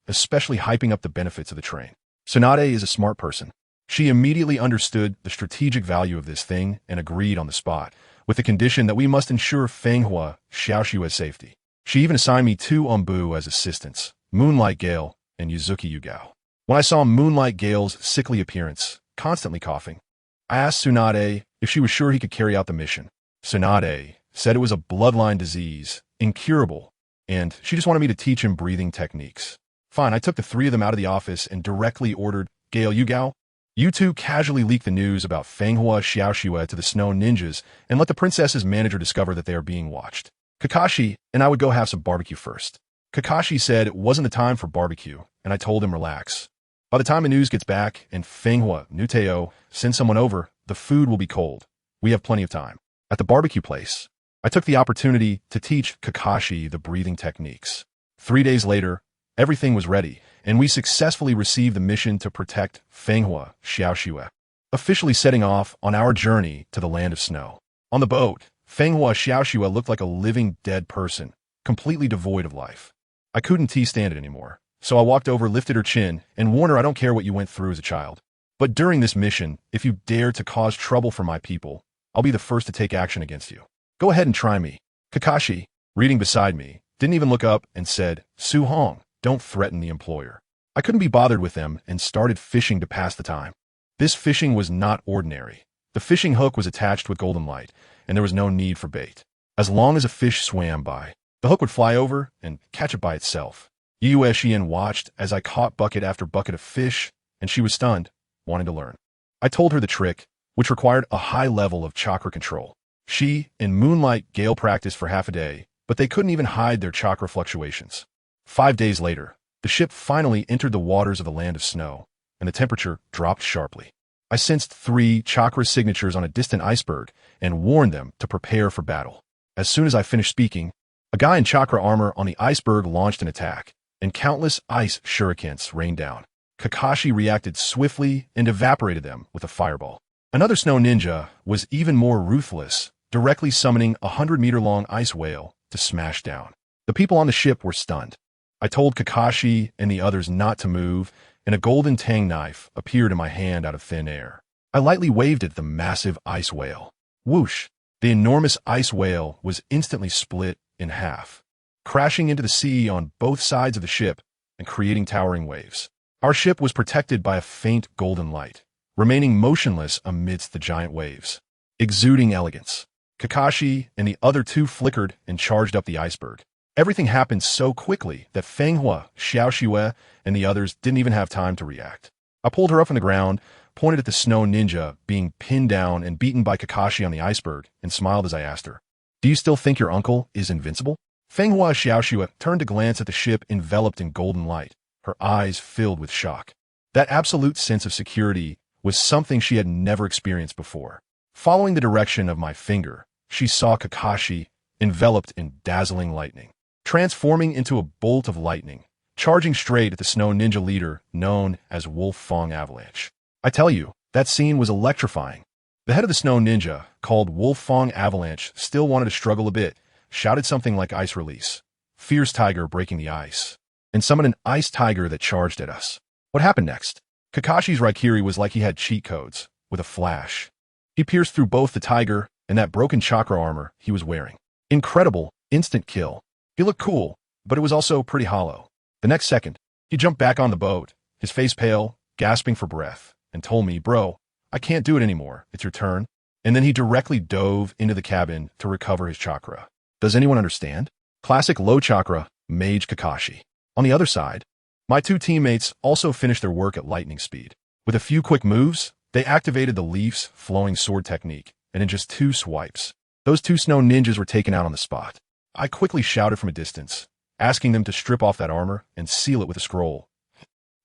especially hyping up the benefits of the train. Tsunade is a smart person. She immediately understood the strategic value of this thing and agreed on the spot, with the condition that we must ensure Fenghua Xiaoxue's safety. She even assigned me 2 Ombu as assistants, Moonlight Gale and Yuzuki Yugao. When I saw Moonlight Gale's sickly appearance, constantly coughing, I asked Tsunade if she was sure he could carry out the mission. Tsunade said it was a bloodline disease, incurable, and she just wanted me to teach him breathing techniques. Fine, I took the 3 of them out of the office and directly ordered, "Gale Yugao, you two casually leak the news about Fenghua Xiaoxue to the Snow Ninjas and let the princess's manager discover that they are being watched. Kakashi and I would go have some barbecue first." Kakashi said it wasn't the time for barbecue, and I told him relax. By the time the news gets back and Fenghua Nuteo sends someone over, the food will be cold. We have plenty of time. At the barbecue place, I took the opportunity to teach Kakashi the breathing techniques. 3 days later, everything was ready, and we successfully received the mission to protect Fenghua Xiaoxue, officially setting off on our journey to the Land of Snow. On the boat, Fenghua Xiaoxue looked like a living dead person, completely devoid of life. I couldn't stand it anymore, so I walked over, lifted her chin, and warned her I don't care what you went through as a child. But during this mission, if you dare to cause trouble for my people, I'll be the first to take action against you. Go ahead and try me. Kakashi, reading beside me, didn't even look up and said, "Su Hong, don't threaten the employer." I couldn't be bothered with them and started fishing to pass the time. This fishing was not ordinary. The fishing hook was attached with golden light, and there was no need for bait. As long as a fish swam by, the hook would fly over and catch it by itself. Yueshien watched as I caught bucket after bucket of fish, and she was stunned, wanting to learn. I told her the trick, which required a high level of chakra control. She and Moonlight Gale practiced for half a day, but they couldn't even hide their chakra fluctuations. 5 days later, the ship finally entered the waters of the Land of Snow, and the temperature dropped sharply. I sensed 3 chakra signatures on a distant iceberg and warned them to prepare for battle. As soon as I finished speaking, a guy in chakra armor on the iceberg launched an attack, and countless ice shurikens rained down. Kakashi reacted swiftly and evaporated them with a fireball. Another snow ninja was even more ruthless, directly summoning a 100-meter-long ice whale to smash down. The people on the ship were stunned. I told Kakashi and the others not to move, and a golden tang knife appeared in my hand out of thin air. I lightly waved at the massive ice whale. Whoosh! The enormous ice whale was instantly split in half, crashing into the sea on both sides of the ship and creating towering waves. Our ship was protected by a faint golden light, remaining motionless amidst the giant waves. Exuding elegance, Kakashi and the other two flickered and charged up the iceberg. Everything happened so quickly that Feng Hua, Xiao Xue, and the others didn't even have time to react. I pulled her up from the ground, pointed at the snow ninja being pinned down and beaten by Kakashi on the iceberg, and smiled as I asked her, "Do you still think your uncle is invincible?" Feng Hua Xiao Xue turned to glance at the ship enveloped in golden light, her eyes filled with shock. That absolute sense of security was something she had never experienced before. Following the direction of my finger, she saw Kakashi enveloped in dazzling lightning, transforming into a bolt of lightning, charging straight at the snow ninja leader known as Wolf-Fong Avalanche. I tell you, that scene was electrifying. The head of the snow ninja, called Wolf-Fong Avalanche, still wanted to struggle a bit, shouted something like ice release, fierce tiger breaking the ice, and summoned an ice tiger that charged at us. What happened next? Kakashi's Raikiri was like he had cheat codes, with a flash. He pierced through both the tiger and that broken chakra armor he was wearing. Incredible, instant kill. He looked cool, but it was also pretty hollow. The next second, he jumped back on the boat, his face pale, gasping for breath, and told me, "Bro, I can't do it anymore. It's your turn." And then he directly dove into the cabin to recover his chakra. Does anyone understand? Classic low chakra, Mage Kakashi. On the other side, my two teammates also finished their work at lightning speed. With a few quick moves, they activated the Leaf's flowing sword technique, and in just 2 swipes, those 2 snow ninjas were taken out on the spot. I quickly shouted from a distance, asking them to strip off that armor and seal it with a scroll.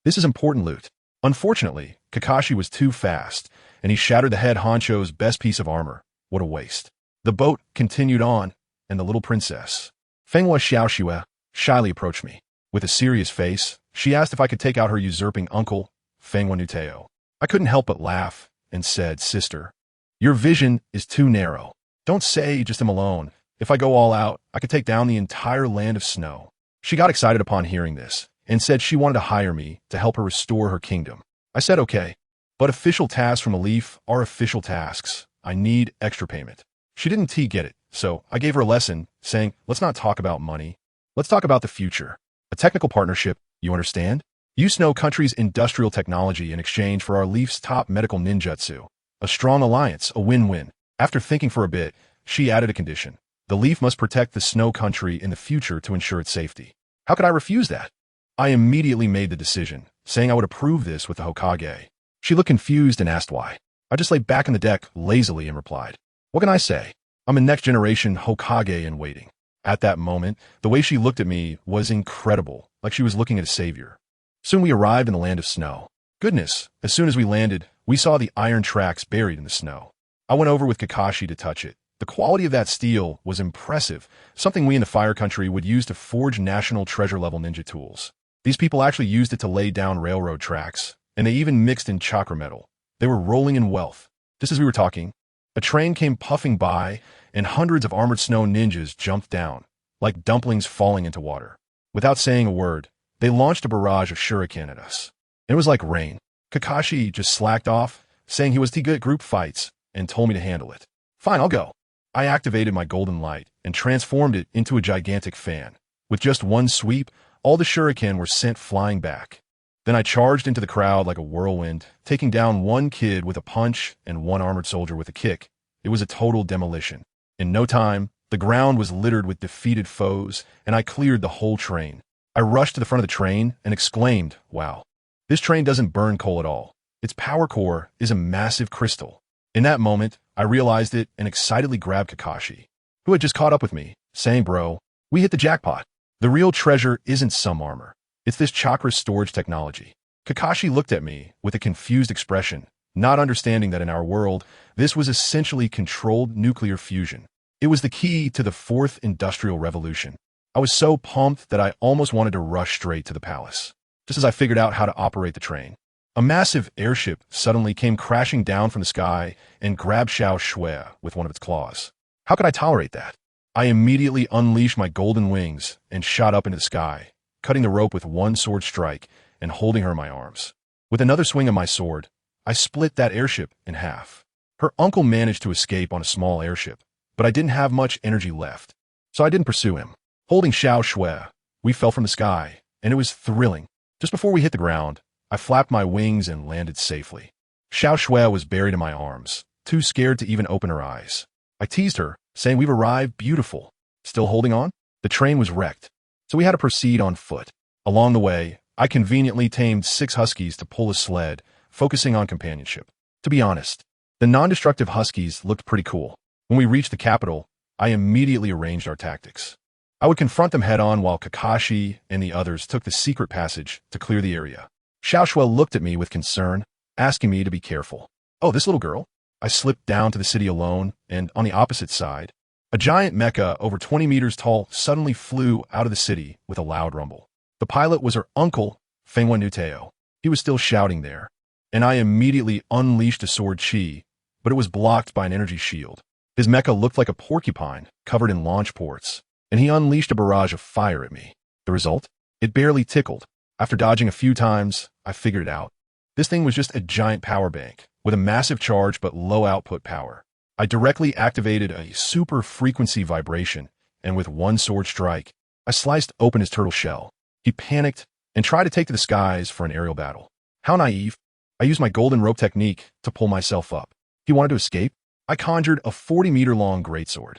This is important loot. Unfortunately, Kakashi was too fast, and he shattered the head honcho's best piece of armor. What a waste. The boat continued on, and the little princess, Feng Hua Xiao Xue, shyly approached me. With a serious face, she asked if I could take out her usurping uncle, Feng Hua Nuteo. I couldn't help but laugh, and said, "Sister, your vision is too narrow. Don't say just him alone. If I go all out, I could take down the entire land of snow." She got excited upon hearing this, and said she wanted to hire me to help her restore her kingdom. I said okay, but official tasks from a leaf are official tasks. I need extra payment. She didn't get it, so I gave her a lesson, saying, "Let's not talk about money. Let's talk about the future. A technical partnership, you understand? You Snow Country's industrial technology in exchange for our leaf's top medical ninjutsu. A strong alliance, a win-win." After thinking for a bit, she added a condition. The leaf must protect the Snow Country in the future to ensure its safety. How could I refuse that? I immediately made the decision, saying I would approve this with the Hokage. She looked confused and asked why. I just lay back on the deck lazily and replied, "What can I say? I'm a next-generation Hokage in waiting." At that moment, the way she looked at me was incredible, like she was looking at a savior. Soon we arrived in the land of snow. Goodness, as soon as we landed, we saw the iron tracks buried in the snow. I went over with Kakashi to touch it. The quality of that steel was impressive, something we in the Fire Country would use to forge national treasure-level ninja tools. These people actually used it to lay down railroad tracks, and they even mixed in chakra metal. They were rolling in wealth. Just as we were talking, a train came puffing by, and hundreds of armored snow ninjas jumped down, like dumplings falling into water. Without saying a word, they launched a barrage of shuriken at us. It was like rain. Kakashi just slacked off, saying he was too good at group fights, and told me to handle it. Fine, I'll go. I activated my golden light and transformed it into a gigantic fan. With just one sweep, all the shuriken were sent flying back. Then I charged into the crowd like a whirlwind, taking down one kid with a punch and one armored soldier with a kick. It was a total demolition. In no time, the ground was littered with defeated foes, and I cleared the whole train. I rushed to the front of the train and exclaimed, "Wow, this train doesn't burn coal at all. Its power core is a massive crystal." In that moment, I realized it and excitedly grabbed Kakashi, who had just caught up with me, saying, "Bro, we hit the jackpot. The real treasure isn't some armor. It's this chakra storage technology." Kakashi looked at me with a confused expression, not understanding that in our world, this was essentially controlled nuclear fusion. It was the key to the 4th Industrial Revolution. I was so pumped that I almost wanted to rush straight to the palace. Just as I figured out how to operate the train, a massive airship suddenly came crashing down from the sky and grabbed Xiao Xue with one of its claws. How could I tolerate that? I immediately unleashed my golden wings and shot up into the sky, cutting the rope with one sword strike and holding her in my arms. With another swing of my sword, I split that airship in half. Her uncle managed to escape on a small airship, but I didn't have much energy left, so I didn't pursue him. Holding Xiao Xue, we fell from the sky, and it was thrilling. Just before we hit the ground, I flapped my wings and landed safely. Xiao Xue was buried in my arms, too scared to even open her eyes. I teased her, saying we've arrived. Beautiful. Still holding on? The train was wrecked, so we had to proceed on foot. Along the way, I conveniently tamed 6 huskies to pull a sled, focusing on companionship. To be honest, the non-destructive huskies looked pretty cool. When we reached the capital, I immediately arranged our tactics. I would confront them head-on while Kakashi and the others took the secret passage to clear the area. Xiaoshui looked at me with concern, asking me to be careful. Oh, this little girl? I slipped down to the city alone, and on the opposite side, a giant mecha over 20 meters tall suddenly flew out of the city with a loud rumble. The pilot was her uncle, Fengwen Nuteo. He was still shouting there, and I immediately unleashed a sword chi, but it was blocked by an energy shield. His mecha looked like a porcupine covered in launch ports, and he unleashed a barrage of fire at me. The result? It barely tickled. After dodging a few times, I figured it out. This thing was just a giant power bank with a massive charge but low output power. I directly activated a super frequency vibration, and with one sword strike, I sliced open his turtle shell. He panicked and tried to take to the skies for an aerial battle. How naive. I used my golden rope technique to pull myself up. He wanted to escape. I conjured a 40-meter-long greatsword.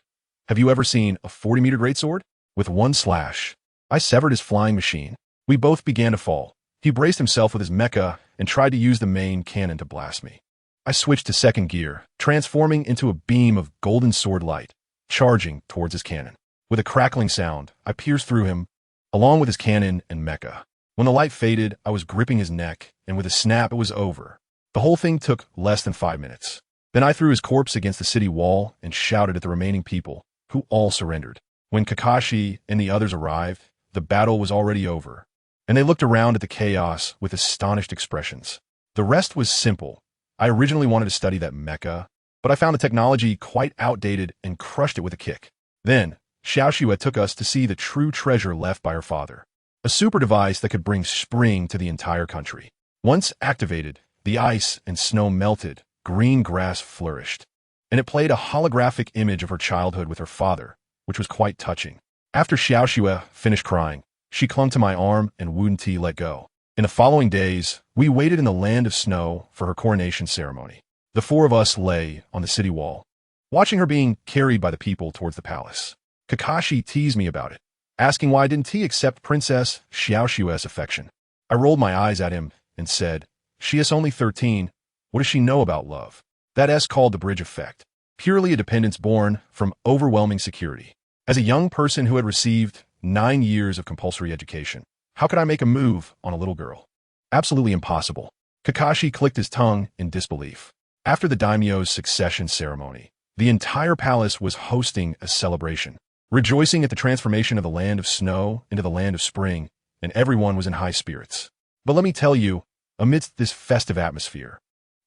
Have you ever seen a 40-meter greatsword? With one slash, I severed his flying machine. We both began to fall. He braced himself with his mecha and tried to use the main cannon to blast me. I switched to second gear, transforming into a beam of golden sword light, charging towards his cannon. With a crackling sound, I pierced through him, along with his cannon and mecha. When the light faded, I was gripping his neck, and with a snap, it was over. The whole thing took less than 5 minutes. Then I threw his corpse against the city wall and shouted at the remaining people, who all surrendered. When Kakashi and the others arrived, the battle was already over, and they looked around at the chaos with astonished expressions. The rest was simple. I originally wanted to study that mecha, but I found the technology quite outdated and crushed it with a kick. Then, Xiaoshui took us to see the true treasure left by her father, a super device that could bring spring to the entire country. Once activated, the ice and snow melted, green grass flourished, and it played a holographic image of her childhood with her father, which was quite touching. After Xiaoshui finished crying, she clung to my arm and wouldn't let go. In the following days, we waited in the land of snow for her coronation ceremony. The 4 of us lay on the city wall, watching her being carried by the people towards the palace. Kakashi teased me about it, asking why didn't he accept Princess Xiaoshui's affection. I rolled my eyes at him and said, "She is only 13. What does she know about love?" That is called the bridge effect, purely a dependence born from overwhelming security. As a young person who had received 9 years of compulsory education, how could I make a move on a little girl? Absolutely impossible. Kakashi clicked his tongue in disbelief. After the daimyo's succession ceremony, the entire palace was hosting a celebration, rejoicing at the transformation of the land of snow into the land of spring, and everyone was in high spirits. But let me tell you, amidst this festive atmosphere,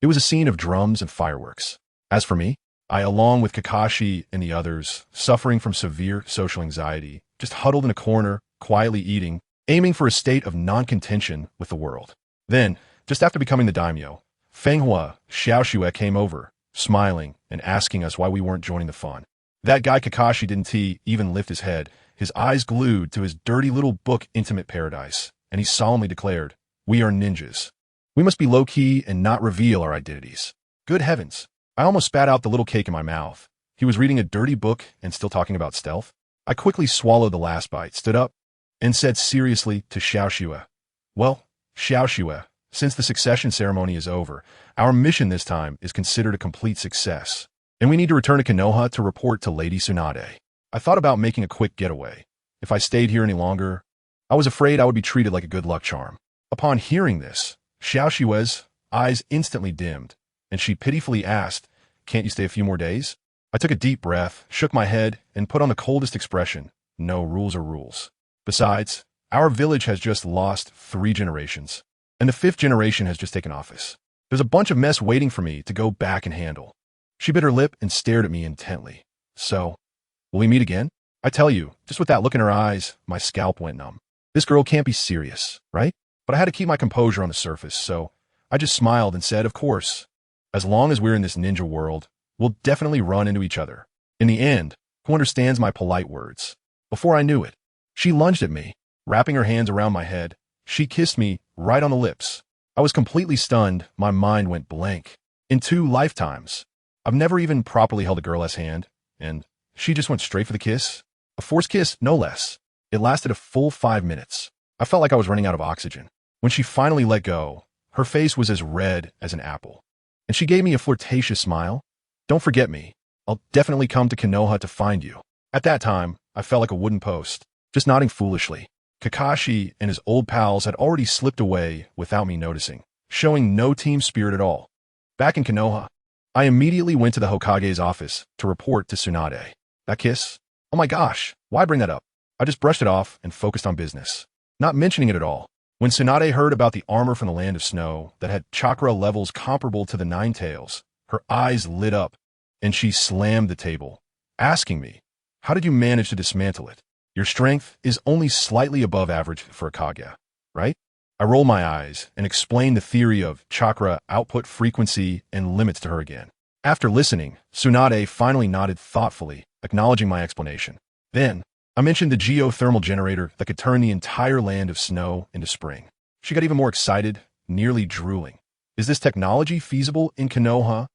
it was a scene of drums and fireworks. As for me, I, along with Kakashi and the others, suffering from severe social anxiety, just huddled in a corner, quietly eating, aiming for a state of non-contention with the world. Then, just after becoming the daimyo, Fenghua Xiaoshui came over, smiling and asking us why we weren't joining the fun. That guy Kakashi didn't even lift his head, his eyes glued to his dirty little book Intimate Paradise, and he solemnly declared, "We are ninjas. We must be low-key and not reveal our identities." Good heavens. I almost spat out the little cake in my mouth. He was reading a dirty book and still talking about stealth. I quickly swallowed the last bite, stood up, and said seriously to Xiaoshui, "Well, Xiaoshui, since the succession ceremony is over, our mission this time is considered a complete success, and we need to return to Konoha to report to Lady Tsunade." I thought about making a quick getaway. If I stayed here any longer, I was afraid I would be treated like a good luck charm. Upon hearing this, Xiaoshui's eyes instantly dimmed, and she pitifully asked, "Can't you stay a few more days?" I took a deep breath, shook my head, and put on the coldest expression. No, rules are rules. Besides, our village has just lost 3 generations, and the 5th generation has just taken office. There's a bunch of mess waiting for me to go back and handle. She bit her lip and stared at me intently. "So, will we meet again?" I tell you, just with that look in her eyes, my scalp went numb. This girl can't be serious, right? But I had to keep my composure on the surface, so I just smiled and said, "Of course. As long as we're in this ninja world, we'll definitely run into each other." In the end, who understands my polite words? Before I knew it, she lunged at me, wrapping her hands around my head. She kissed me right on the lips. I was completely stunned. My mind went blank. In 2 lifetimes, I've never even properly held a girl's hand, and she just went straight for the kiss. A forced kiss, no less. It lasted a full 5 minutes. I felt like I was running out of oxygen. When she finally let go, her face was as red as an apple. And she gave me a flirtatious smile. Don't forget me. I'll definitely come to Konoha to find you. At that time, I felt like a wooden post, just nodding foolishly. Kakashi and his old pals had already slipped away without me noticing, showing no team spirit at all. Back in Konoha, I immediately went to the Hokage's office to report to Tsunade. That kiss? Oh my gosh, why bring that up? I just brushed it off and focused on business, not mentioning it at all. When Tsunade heard about the armor from the Land of Snow that had chakra levels comparable to the Nine Tails, her eyes lit up, and she slammed the table, asking me, how did you manage to dismantle it? Your strength is only slightly above average for a Kage, right? I rolled my eyes and explained the theory of chakra output frequency and limits to her again. After listening, Tsunade finally nodded thoughtfully, acknowledging my explanation. Then, I mentioned the geothermal generator that could turn the entire Land of Snow into spring. She got even more excited, nearly drooling. Is this technology feasible in Konoha?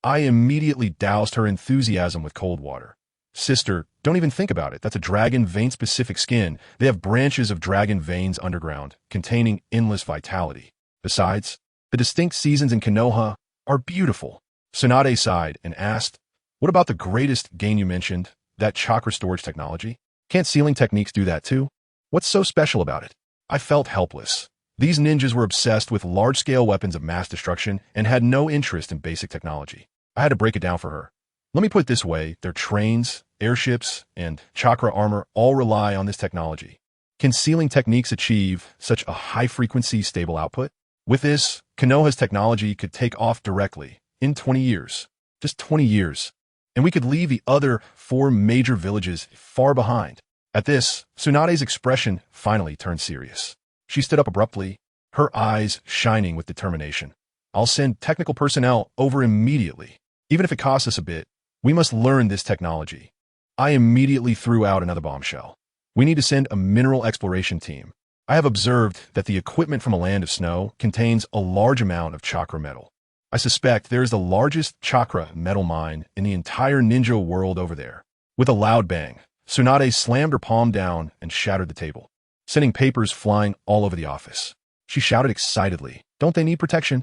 I immediately doused her enthusiasm with cold water. Sister, don't even think about it. That's a dragon vein-specific skin. They have branches of dragon veins underground, containing endless vitality. Besides, the distinct seasons in Konoha are beautiful. Tsunade sighed and asked, what about the greatest gain you mentioned, that chakra storage technology? Can't sealing techniques do that too? What's so special about it? I felt helpless. These ninjas were obsessed with large-scale weapons of mass destruction and had no interest in basic technology. I had to break it down for her. Let me put it this way, their trains, airships, and chakra armor all rely on this technology. Can sealing techniques achieve such a high-frequency, stable output? With this, Konoha's technology could take off directly, in 20 years. Just 20 years. And we could leave the other 4 major villages far behind. At this, Tsunade's expression finally turned serious. She stood up abruptly, her eyes shining with determination. I'll send technical personnel over immediately. Even if it costs us a bit, we must learn this technology. I immediately threw out another bombshell. We need to send a mineral exploration team. I have observed that the equipment from a Land of Snow contains a large amount of chakra metal. I suspect there is the largest chakra metal mine in the entire ninja world over there. With a loud bang, Tsunade slammed her palm down and shattered the table, sending papers flying all over the office. She shouted excitedly, don't they need protection?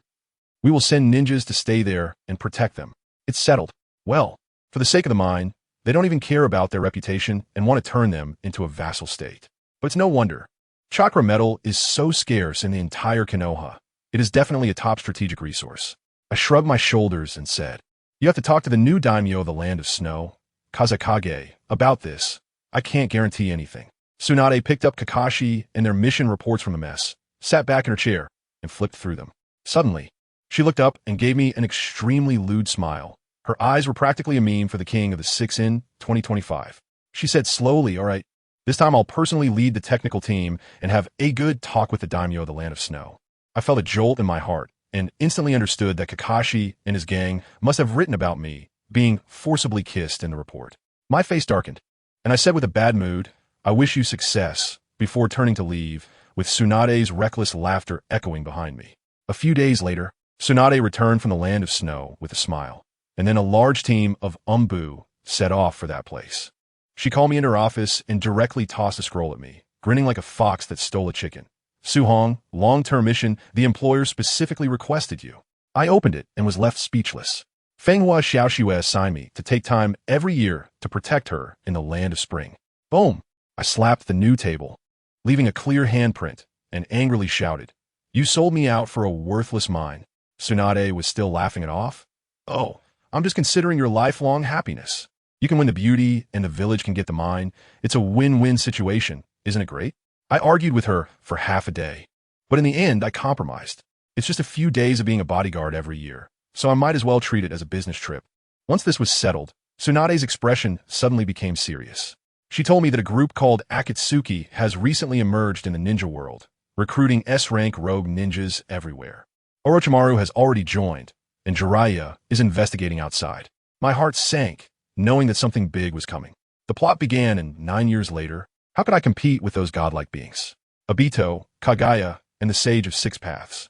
We will send ninjas to stay there and protect them. It's settled. Well, for the sake of the mine, they don't even care about their reputation and want to turn them into a vassal state. But it's no wonder. Chakra metal is so scarce in the entire Konoha. It is definitely a top strategic resource. I shrugged my shoulders and said, you have to talk to the new daimyo of the Land of Snow, Kazekage, about this. I can't guarantee anything. Tsunade picked up Kakashi and their mission reports from the mess, sat back in her chair, and flipped through them. Suddenly, she looked up and gave me an extremely lewd smile. Her eyes were practically a meme for the king of the 6-in 2025. She said slowly, all right, this time I'll personally lead the technical team and have a good talk with the daimyo of the Land of Snow. I felt a jolt in my heart and instantly understood that Kakashi and his gang must have written about me being forcibly kissed in the report. My face darkened, and I said with a bad mood, I wish you success, before turning to leave, with Tsunade's reckless laughter echoing behind me. A few days later, Tsunade returned from the Land of Snow with a smile, and then a large team of Umbu set off for that place. She called me into her office and directly tossed a scroll at me, grinning like a fox that stole a chicken. Su-Hong, long-term mission, the employer specifically requested you. I opened it and was left speechless. Fenghua Xiaoxue assigned me to take time every year to protect her in the Land of Spring. Boom! I slapped the new table, leaving a clear handprint, and angrily shouted, you sold me out for a worthless mine. Tsunade was still laughing it off. Oh, I'm just considering your lifelong happiness. You can win the beauty, and the village can get the mine. It's a win-win situation. Isn't it great? I argued with her for half a day, but in the end, I compromised. It's just a few days of being a bodyguard every year, so I might as well treat it as a business trip. Once this was settled, Tsunade's expression suddenly became serious. She told me that a group called Akatsuki has recently emerged in the ninja world, recruiting S-rank rogue ninjas everywhere. Orochimaru has already joined, and Jiraiya is investigating outside. My heart sank, knowing that something big was coming. The plot began, and 9 years later, how could I compete with those godlike beings? Obito, Kagaya, and the Sage of Six Paths.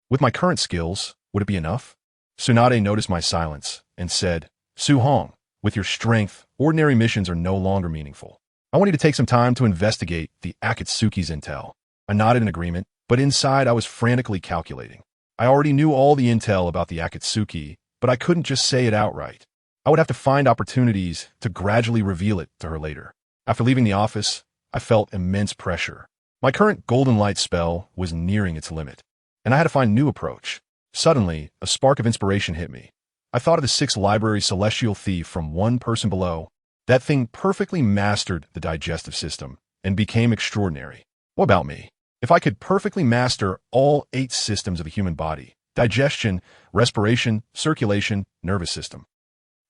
With my current skills, would it be enough? Tsunade noticed my silence and said, Su-Hong, With your strength, ordinary missions are no longer meaningful. I want you to take some time to investigate the Akatsuki's intel. I nodded in agreement, but inside I was frantically calculating. I already knew all the intel about the Akatsuki, but I couldn't just say it outright. I would have to find opportunities to gradually reveal it to her later. After leaving the office, I felt immense pressure. My current golden light spell was nearing its limit, and I had to find a new approach. Suddenly, a spark of inspiration hit me. I thought of the 6th library celestial thief from One Person Below. That thing perfectly mastered the digestive system and became extraordinary. What about me? If I could perfectly master all 8 systems of the human body, digestion, respiration, circulation, nervous system,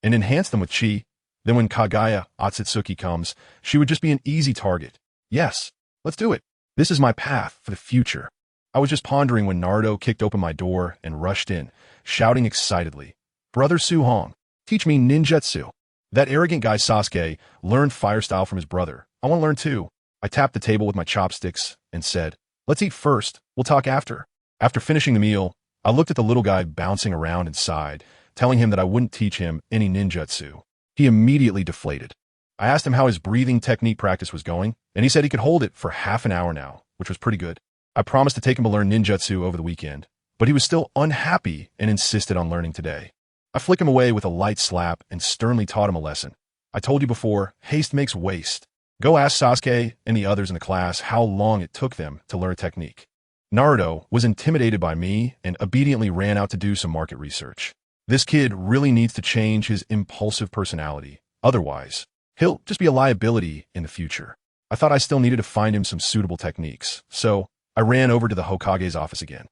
and enhance them with chi, then when Kaguya Otsutsuki comes, she would just be an easy target. Yes, let's do it. This is my path for the future. I was just pondering when Naruto kicked open my door and rushed in, shouting excitedly, "Brother Suhong, teach me ninjutsu." That arrogant guy Sasuke learned fire style from his brother. I want to learn too. I tapped the table with my chopsticks and said, "Let's eat first, we'll talk after." After finishing the meal, I looked at the little guy bouncing around and sighed, telling him that I wouldn't teach him any ninjutsu. He immediately deflated. I asked him how his breathing technique practice was going, and he said he could hold it for half an hour now, which was pretty good. I promised to take him to learn ninjutsu over the weekend, but he was still unhappy and insisted on learning today. I flicked him away with a light slap and sternly taught him a lesson. I told you before, haste makes waste. Go ask Sasuke and the others in the class how long it took them to learn a technique. Naruto was intimidated by me and obediently ran out to do some market research. This kid really needs to change his impulsive personality. Otherwise, he'll just be a liability in the future. I thought I still needed to find him some suitable techniques, so I ran over to the Hokage's office again.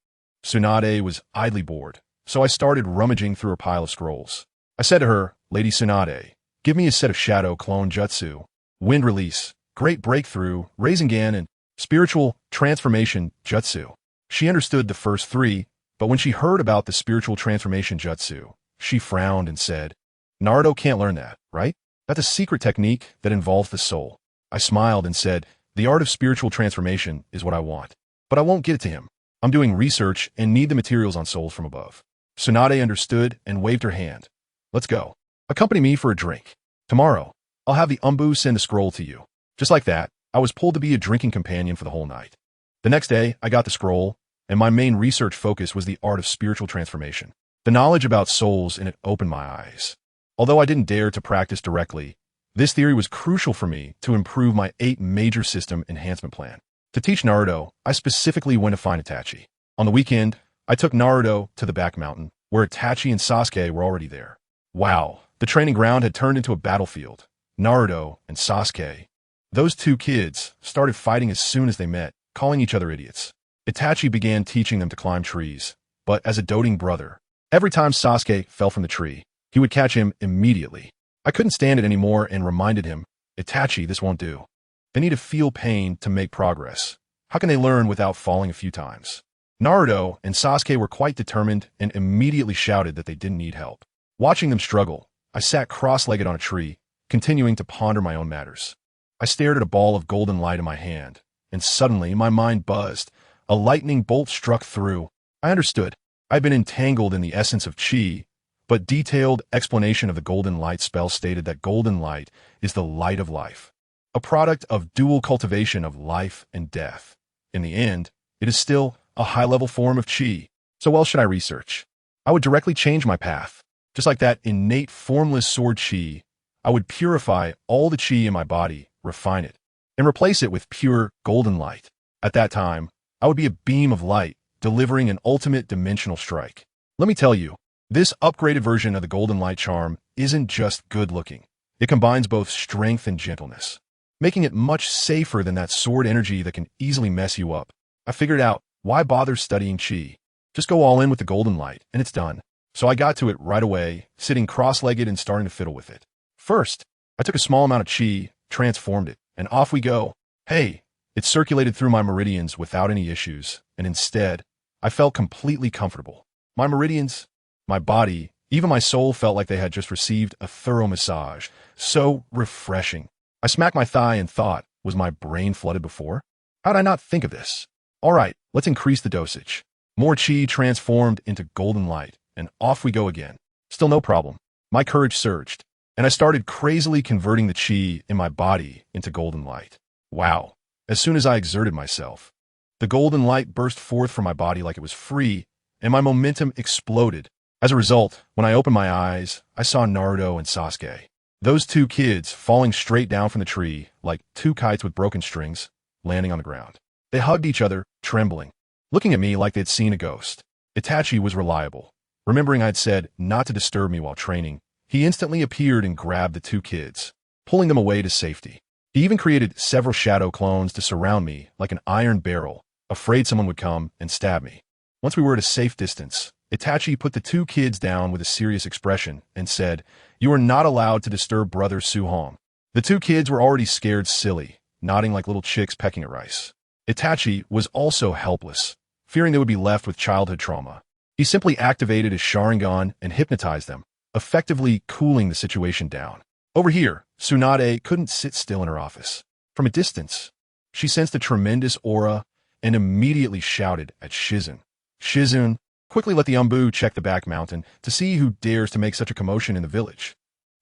Tsunade was idly bored, so I started rummaging through her pile of scrolls. I said to her, "Lady Tsunade, give me a set of Shadow Clone Jutsu, Wind Release, Great Breakthrough, Rasengan, and Spiritual Transformation Jutsu." She understood the first 3, but when she heard about the Spiritual Transformation Jutsu, she frowned and said, "Naruto can't learn that, right? That's a secret technique that involves the soul." I smiled and said, "The art of spiritual transformation is what I want, but I won't get it to him. I'm doing research and need the materials on souls from above." Tsunade understood and waved her hand. "Let's go. Accompany me for a drink. Tomorrow, I'll have the Umbu send a scroll to you." Just like that, I was pulled to be a drinking companion for the whole night. The next day, I got the scroll, and my main research focus was the art of spiritual transformation. The knowledge about souls in it opened my eyes. Although I didn't dare to practice directly, this theory was crucial for me to improve my 8 major system enhancement plan. To teach Naruto, I specifically went to find Itachi. On the weekend, I took Naruto to the back mountain, where Itachi and Sasuke were already there. Wow, the training ground had turned into a battlefield. Naruto and Sasuke, those 2 kids, started fighting as soon as they met, calling each other idiots. Itachi began teaching them to climb trees, but as a doting brother, every time Sasuke fell from the tree, he would catch him immediately. I couldn't stand it anymore and reminded him, "Itachi, this won't do. They need to feel pain to make progress. How can they learn without falling a few times?" Naruto and Sasuke were quite determined and immediately shouted that they didn't need help. Watching them struggle, I sat cross-legged on a tree, continuing to ponder my own matters. I stared at a ball of golden light in my hand, and suddenly my mind buzzed. A lightning bolt struck through. I understood. I'd been entangled in the essence of chi, but detailed explanation of the golden light spell stated that golden light is the light of life, a product of dual cultivation of life and death. In the end, it is still a high-level form of chi. So what else should I research? I would directly change my path. Just like that innate formless sword chi, I would purify all the chi in my body, refine it, and replace it with pure golden light. At that time, I would be a beam of light, delivering an ultimate dimensional strike. Let me tell you, this upgraded version of the golden light charm isn't just good-looking. It combines both strength and gentleness, making it much safer than that sword energy that can easily mess you up. I figured out, why bother studying chi? Just go all in with the golden light, and it's done. So I got to it right away, sitting cross-legged and starting to fiddle with it. First, I took a small amount of chi, transformed it, and off we go. Hey, it circulated through my meridians without any issues, and instead, I felt completely comfortable. My meridians, my body, even my soul felt like they had just received a thorough massage. So refreshing. I smacked my thigh and thought, was my brain flooded before? How'd I not think of this? All right, let's increase the dosage. More chi transformed into golden light, and off we go again. Still no problem. My courage surged. and I started crazily converting the chi in my body into golden light. Wow. As soon as I exerted myself, the golden light burst forth from my body like it was free, and my momentum exploded. As a result, when I opened my eyes, I saw Naruto and Sasuke. Those two kids falling straight down from the tree like two kites with broken strings, landing on the ground. They hugged each other, trembling, looking at me like they'd seen a ghost. Itachi was reliable. Remembering I'd said not to disturb me while training, he instantly appeared and grabbed the two kids, pulling them away to safety. He even created several shadow clones to surround me like an iron barrel, afraid someone would come and stab me. Once we were at a safe distance, Itachi put the two kids down with a serious expression and said, "You are not allowed to disturb brother Su-hong." The two kids were already scared silly, nodding like little chicks pecking at rice. Itachi was also helpless, fearing they would be left with childhood trauma. He simply activated his Sharingan and hypnotized them, effectively cooling the situation down. Over here, Tsunade couldn't sit still in her office. From a distance, she sensed a tremendous aura and immediately shouted at Shizun. Shizun quickly let the Umbu check the back mountain to see who dares to make such a commotion in the village.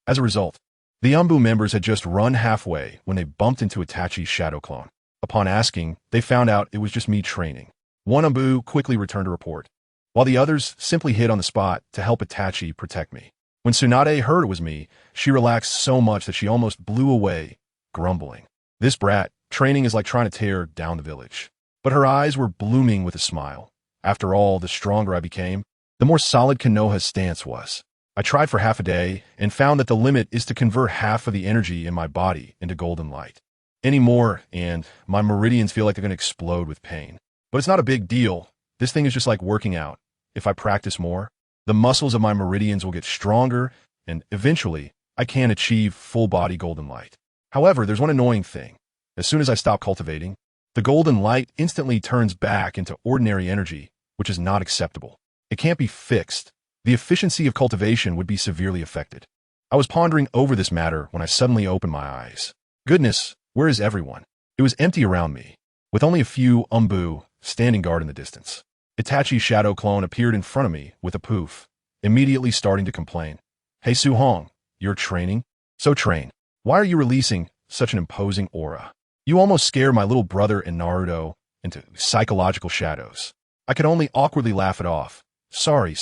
As a result, the Umbu members had just run halfway when they bumped into Itachi's shadow clone. Upon asking, they found out it was just me training. One Umbu quickly returned to report, while the others simply hid on the spot to help Itachi protect me. When Tsunade heard it was me, she relaxed so much that she almost blew away, grumbling. This brat, training is like trying to tear down the village. But her eyes were blooming with a smile. After all, the stronger I became, the more solid Konoha's stance was. I tried for half a day and found that the limit is to convert half of the energy in my body into golden light. Any more, and my meridians feel like they're going to explode with pain. But it's not a big deal. This thing is just like working out. If I practice more, the muscles of my meridians will get stronger, and eventually, I can achieve full-body golden light. However, there's one annoying thing. As soon as I stop cultivating, the golden light instantly turns back into ordinary energy, which is not acceptable. It can't be fixed. The efficiency of cultivation would be severely affected. I was pondering over this matter when I suddenly opened my eyes. Goodness, where is everyone? It was empty around me, with only a few Umbu standing guard in the distance. Itachi's shadow clone appeared in front of me with a poof, immediately starting to complain. "Hey Su-hong, you're training? So train. Why are you releasing such an imposing aura? You almost scare my little brother and Naruto into psychological shadows." I could only awkwardly laugh it off. Sorry.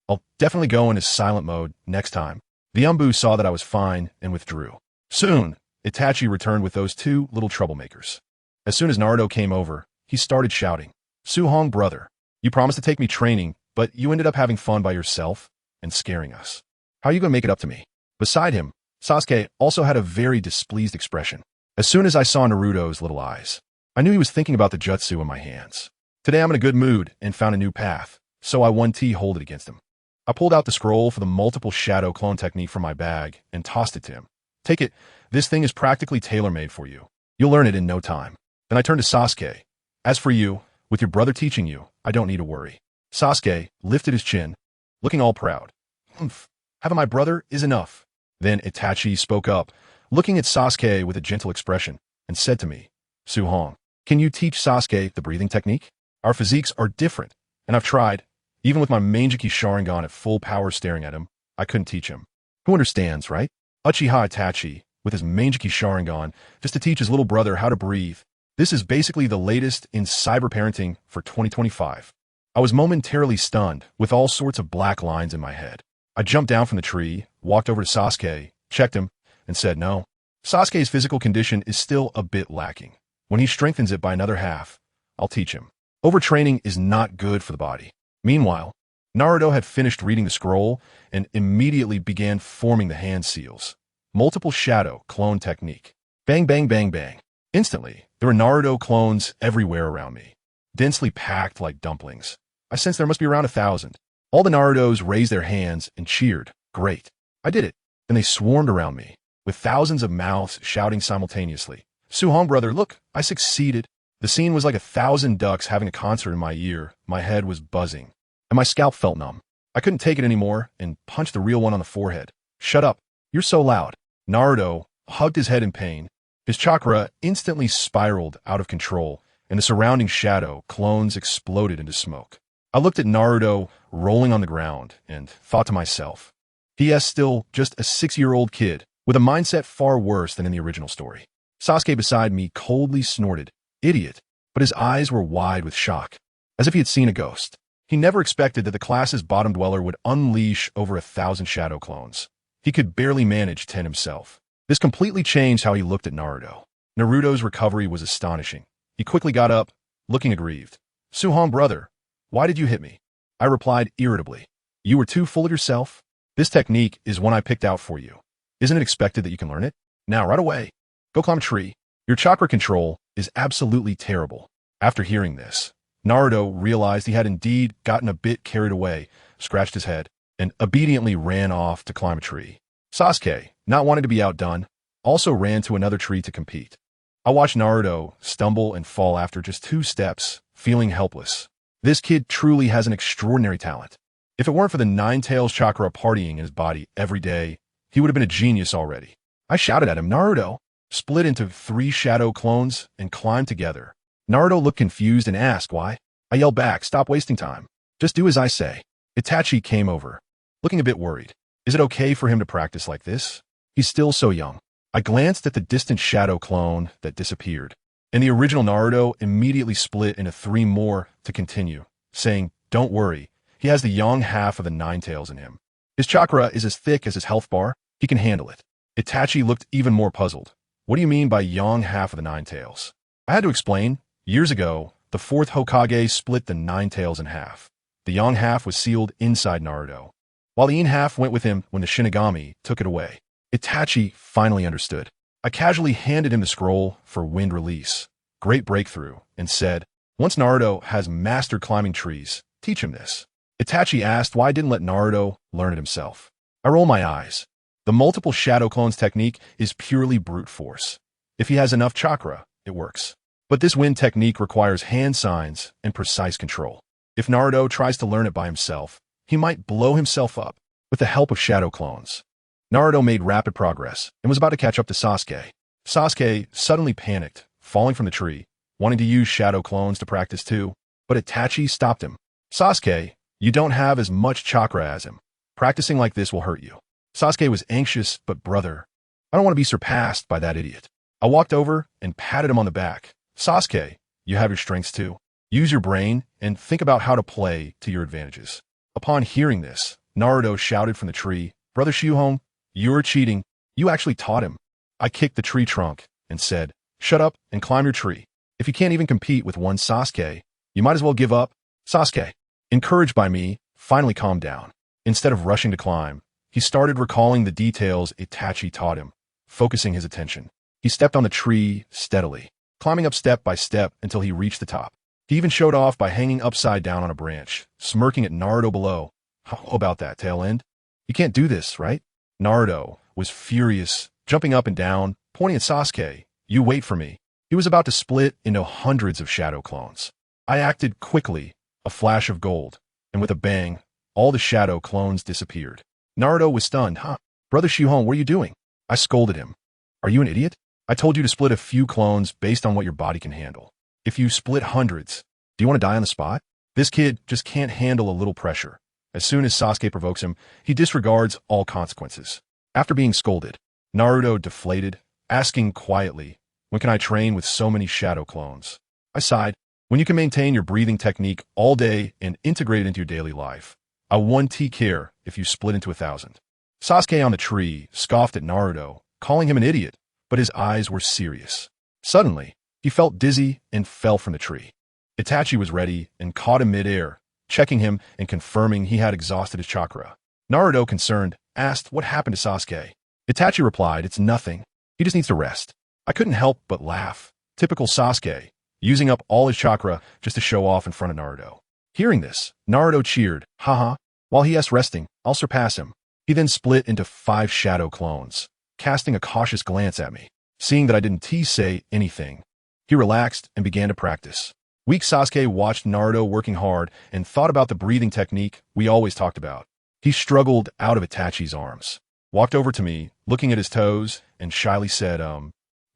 I'll definitely go into silent mode next time." The Umbu saw that I was fine and withdrew. Soon, Itachi returned with those two little troublemakers. As soon as Naruto came over, he started shouting, "Su-hong brother, you promised to take me training, but you ended up having fun by yourself and scaring us. How are you going to make it up to me?" Beside him, Sasuke also had a very displeased expression. As soon as I saw Naruto's little eyes, I knew he was thinking about the jutsu in my hands. Today I'm in a good mood and found a new path, so I 1T-hold it against him. I pulled out the scroll for the multiple shadow clone technique from my bag and tossed it to him. "Take it. This thing is practically tailor-made for you. You'll learn it in no time." Then I turned to Sasuke. "As for you, with your brother teaching you, I don't need to worry." Sasuke lifted his chin, looking all proud. "Humph, having my brother is enough." Then Itachi spoke up, looking at Sasuke with a gentle expression, and said to me, "Su-hong, can you teach Sasuke the breathing technique? Our physiques are different, and I've tried. Even with my Manjiki Sharingan at full power staring at him, I couldn't teach him. Who understands, right? Uchiha Itachi, with his Manjiki Sharingan, just to teach his little brother how to breathe. This is basically the latest in cyber parenting for 2025. I was momentarily stunned, with all sorts of black lines in my head. I jumped down from the tree, walked over to Sasuke, checked him, and said no. Sasuke's physical condition is still a bit lacking. When he strengthens it by another half, I'll teach him. Overtraining is not good for the body. Meanwhile, Naruto had finished reading the scroll and immediately began forming the hand seals. Multiple shadow clone technique. Bang, bang, bang, bang. Instantly, there were Naruto clones everywhere around me, densely packed like dumplings. I sensed there must be around 1,000. All the Narutos raised their hands and cheered. Great. I did it. And they swarmed around me, with thousands of mouths shouting simultaneously. Su-hong brother, look, I succeeded. The scene was like 1,000 ducks having a concert in my ear. My head was buzzing, and my scalp felt numb. I couldn't take it anymore and punched the real one on the forehead. Shut up. You're so loud. Naruto hugged his head in pain. His chakra instantly spiraled out of control, and the surrounding shadow clones exploded into smoke. I looked at Naruto rolling on the ground and thought to myself, He is still just a 6-year-old kid, with a mindset far worse than in the original story. Sasuke beside me coldly snorted, "Idiot," but his eyes were wide with shock, as if he had seen a ghost. He never expected that the class's bottom dweller would unleash over 1,000 shadow clones. He could barely manage 10 himself. This completely changed how he looked at Naruto. Naruto's recovery was astonishing. He quickly got up, looking aggrieved. "Suhong, brother, why did you hit me?" I replied irritably. "You were too full of yourself? This technique is one I picked out for you. Isn't it expected that you can learn it? Now, right away, go climb a tree. Your chakra control is absolutely terrible." After hearing this, Naruto realized he had indeed gotten a bit carried away, scratched his head, and obediently ran off to climb a tree. Sasuke, not wanting to be outdone, also ran to another tree to compete. I watched Naruto stumble and fall after just 2 steps, feeling helpless. This kid truly has an extraordinary talent. If it weren't for the Nine Tails chakra partying in his body every day, he would have been a genius already. I shouted at him, "Naruto!" Split into 3 shadow clones and climbed together. Naruto looked confused and asked why. I yelled back, "Stop wasting time. Just do as I say." Itachi came over, looking a bit worried. Is it okay for him to practice like this? He's still so young. I glanced at the distant shadow clone that disappeared, and the original Naruto immediately split into 3 more to continue, saying, "Don't worry, he has the young half of the Nine Tails in him. His chakra is as thick as his health bar. He can handle it." Itachi looked even more puzzled. "What do you mean by young half of the Nine Tails?" I had to explain. Years ago, the 4th Hokage split the Nine Tails in half. The young half was sealed inside Naruto, while the yin half went with him when the Shinigami took it away. Itachi finally understood. I casually handed him the scroll for wind release, great breakthrough, and said, "Once Naruto has mastered climbing trees, teach him this." Itachi asked why I didn't let Naruto learn it himself. I roll my eyes. The multiple shadow clones technique is purely brute force. If he has enough chakra, it works. But this wind technique requires hand signs and precise control. If Naruto tries to learn it by himself, he might blow himself up with the help of shadow clones. Naruto made rapid progress and was about to catch up to Sasuke. Sasuke suddenly panicked, falling from the tree, wanting to use shadow clones to practice too, but Itachi stopped him. "Sasuke, you don't have as much chakra as him. Practicing like this will hurt you." Sasuke was anxious, but brother, I don't want to be surpassed by that idiot. I walked over and patted him on the back. "Sasuke, you have your strengths too. Use your brain and think about how to play to your advantages." Upon hearing this, Naruto shouted from the tree, "Brother Shuhong, you're cheating. You actually taught him." I kicked the tree trunk and said, "Shut up and climb your tree. If you can't even compete with one Sasuke, you might as well give up." Sasuke, encouraged by me, finally calmed down. Instead of rushing to climb, he started recalling the details Itachi taught him, focusing his attention. He stepped on the tree steadily, climbing up step by step until he reached the top. He even showed off by hanging upside down on a branch, smirking at Naruto below. "How about that, tail end? You can't do this, right?" Naruto was furious, jumping up and down, pointing at Sasuke. "You wait for me." He was about to split into hundreds of shadow clones. I acted quickly, a flash of gold, and with a bang, all the shadow clones disappeared. Naruto was stunned. "Huh? Brother Shuhong, what are you doing?" I scolded him. "Are you an idiot? I told you to split a few clones based on what your body can handle. If you split hundreds, do you want to die on the spot?" This kid just can't handle a little pressure. As soon as Sasuke provokes him, he disregards all consequences. After being scolded, Naruto deflated, asking quietly, "When can I train with so many shadow clones?" I sighed. "When you can maintain your breathing technique all day and integrate it into your daily life. I wouldn't care if you split into 1,000. Sasuke on the tree scoffed at Naruto, calling him an idiot, but his eyes were serious. Suddenly, he felt dizzy and fell from the tree. Itachi was ready and caught him mid-air, checking him and confirming he had exhausted his chakra. Naruto, concerned, asked what happened to Sasuke. Itachi replied, "It's nothing. He just needs to rest." I couldn't help but laugh. Typical Sasuke, using up all his chakra just to show off in front of Naruto. Hearing this, Naruto cheered, "Haha, while he is resting, I'll surpass him." He then split into 5 shadow clones, casting a cautious glance at me. Seeing that I didn't say anything, he relaxed and began to practice. Weak Sasuke watched Naruto working hard and thought about the breathing technique we always talked about. He struggled out of Itachi's arms, walked over to me, looking at his toes, and shyly said,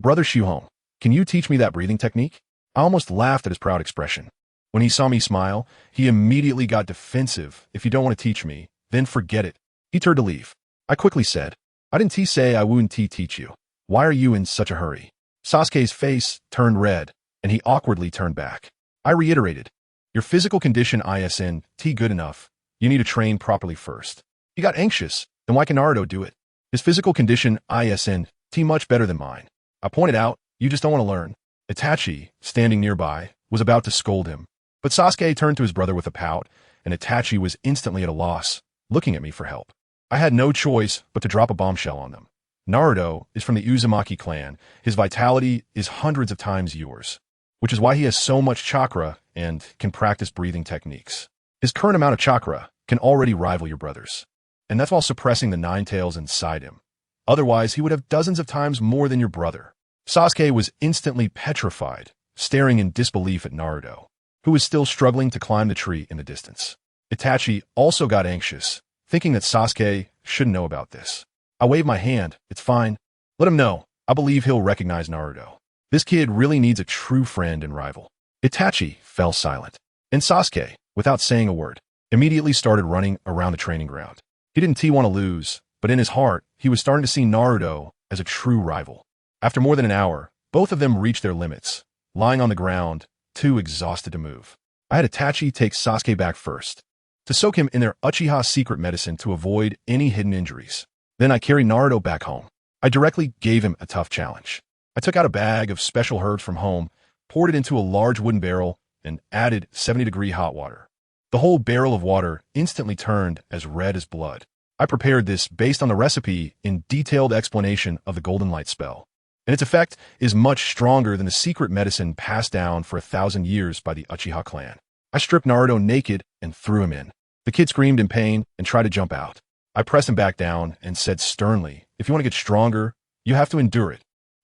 "Brother Shuhong, can you teach me that breathing technique?" I almost laughed at his proud expression. When he saw me smile, he immediately got defensive. "If you don't want to teach me, then forget it." He turned to leave. I quickly said, I didn't say I wouldn't teach you. Why are you in such a hurry? Sasuke's face turned red, and he awkwardly turned back. I reiterated, your physical condition isn't good enough. You need to train properly first. He got anxious. Then why can Naruto do it? His physical condition isn't much better than mine. I pointed out, you just don't want to learn. Itachi, standing nearby, was about to scold him. But Sasuke turned to his brother with a pout, and Itachi was instantly at a loss, looking at me for help. I had no choice but to drop a bombshell on them. Naruto is from the Uzumaki clan. His vitality is hundreds of times yours, which is why he has so much chakra and can practice breathing techniques. His current amount of chakra can already rival your brother's, and that's while suppressing the nine tails inside him. Otherwise, he would have dozens of times more than your brother. Sasuke was instantly petrified, staring in disbelief at Naruto, who was still struggling to climb the tree in the distance. Itachi also got anxious, thinking that Sasuke shouldn't know about this. I waved my hand. It's fine. Let him know. I believe he'll recognize Naruto. This kid really needs a true friend and rival. Itachi fell silent, and Sasuke, without saying a word, immediately started running around the training ground. He didn't want to lose, but in his heart, he was starting to see Naruto as a true rival. After more than an hour, both of them reached their limits, lying on the ground, too exhausted to move. I had Itachi take Sasuke back first, to soak him in their Uchiha secret medicine to avoid any hidden injuries. Then I carried Naruto back home. I directly gave him a tough challenge. I took out a bag of special herbs from home, poured it into a large wooden barrel, and added 70-degree hot water. The whole barrel of water instantly turned as red as blood. I prepared this based on the recipe in detailed explanation of the golden light spell, and its effect is much stronger than the secret medicine passed down for 1,000 years by the Uchiha clan. I stripped Naruto naked and threw him in. The kid screamed in pain and tried to jump out. I pressed him back down and said sternly, if you want to get stronger, you have to endure it.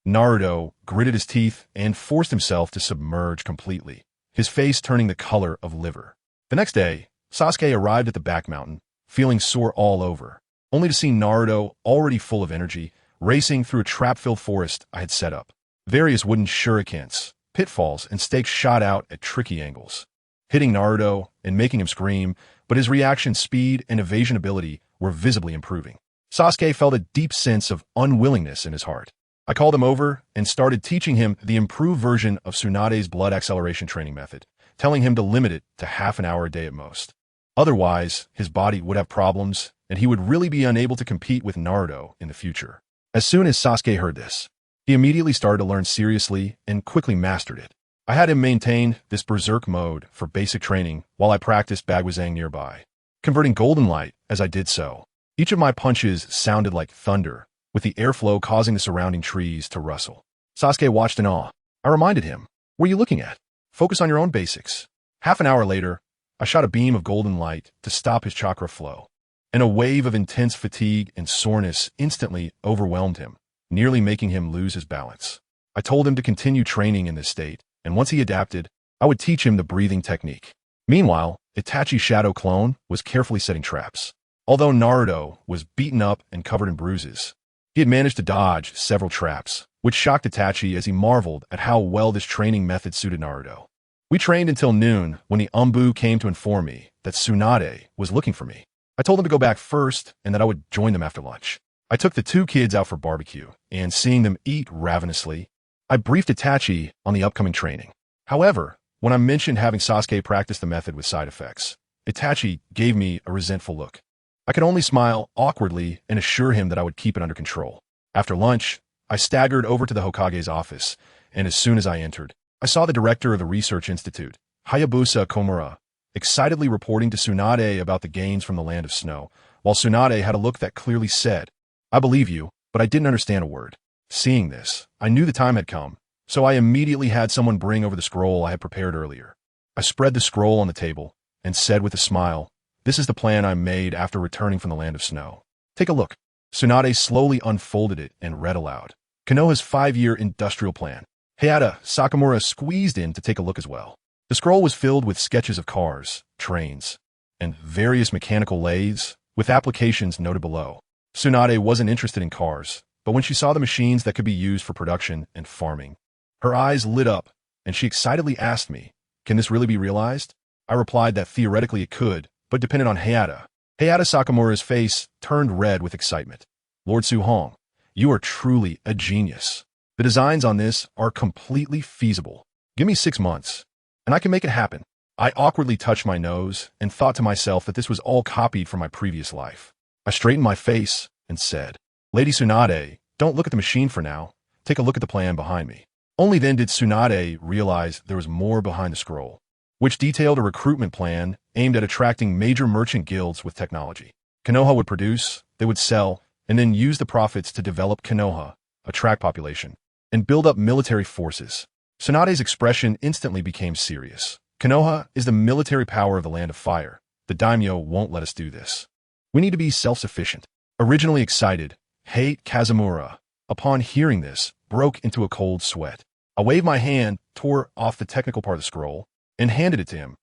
Naruto gritted his teeth and forced himself to submerge completely, his face turning the color of liver. The next day, Sasuke arrived at the back mountain, feeling sore all over, only to see Naruto, already full of energy, racing through a trap-filled forest I had set up. Various wooden shurikens, pitfalls, and stakes shot out at tricky angles, hitting Naruto and making him scream, but his reaction speed and evasion ability were visibly improving. Sasuke felt a deep sense of unwillingness in his heart. I called him over and started teaching him the improved version of Tsunade's blood acceleration training method, telling him to limit it to half an hour a day at most. Otherwise, his body would have problems, and he would really be unable to compete with Naruto in the future. As soon as Sasuke heard this, he immediately started to learn seriously and quickly mastered it. I had him maintain this berserk mode for basic training while I practiced Bagwazang nearby, converting golden light as I did so. Each of my punches sounded like thunder, with the airflow causing the surrounding trees to rustle. Sasuke watched in awe. I reminded him, what are you looking at? Focus on your own basics. Half an hour later, I shot a beam of golden light to stop his chakra flow, and a wave of intense fatigue and soreness instantly overwhelmed him, nearly making him lose his balance. I told him to continue training in this state, and once he adapted, I would teach him the breathing technique. Meanwhile, Itachi's shadow clone was carefully setting traps. Although Naruto was beaten up and covered in bruises, he had managed to dodge several traps, which shocked Itachi as he marveled at how well this training method suited Naruto. We trained until noon when the Umbu came to inform me that Tsunade was looking for me. I told them to go back first and that I would join them after lunch. I took the two kids out for barbecue, and seeing them eat ravenously, I briefed Itachi on the upcoming training. However, when I mentioned having Sasuke practice the method with side effects, Itachi gave me a resentful look. I could only smile awkwardly and assure him that I would keep it under control. After lunch, I staggered over to the Hokage's office, and as soon as I entered, I saw the director of the research institute, Hayabusa Komura, excitedly reporting to Tsunade about the gains from the land of snow, while Tsunade had a look that clearly said, I believe you, but I didn't understand a word. Seeing this, I knew the time had come, so I immediately had someone bring over the scroll I had prepared earlier. I spread the scroll on the table and said with a smile, this is the plan I made after returning from the land of snow. Take a look. Tsunade slowly unfolded it and read aloud. Konoha's 5-year industrial plan. Hayata Sakamura squeezed in to take a look as well. The scroll was filled with sketches of cars, trains, and various mechanical lathes, with applications noted below. Tsunade wasn't interested in cars, but when she saw the machines that could be used for production and farming, her eyes lit up, and she excitedly asked me, can this really be realized? I replied that theoretically it could, but depended on Hayata, Hayata Sakamura's face turned red with excitement. Lord Su Hong, you are truly a genius. The designs on this are completely feasible. Give me 6 months, and I can make it happen. I awkwardly touched my nose and thought to myself that this was all copied from my previous life. I straightened my face and said, Lady Tsunade, don't look at the machine for now. Take a look at the plan behind me. Only then did Tsunade realize there was more behind the scroll, which detailed a recruitment plan aimed at attracting major merchant guilds with technology. Konoha would produce, they would sell, and then use the profits to develop Konoha, attract population, and build up military forces. Tsunade's expression instantly became serious. Konoha is the military power of the Land of Fire. The daimyo won't let us do this. We need to be self-sufficient. Originally excited, Hate Kazumura, upon hearing this, broke into a cold sweat. I waved my hand, tore off the technical part of the scroll, and handed it to him.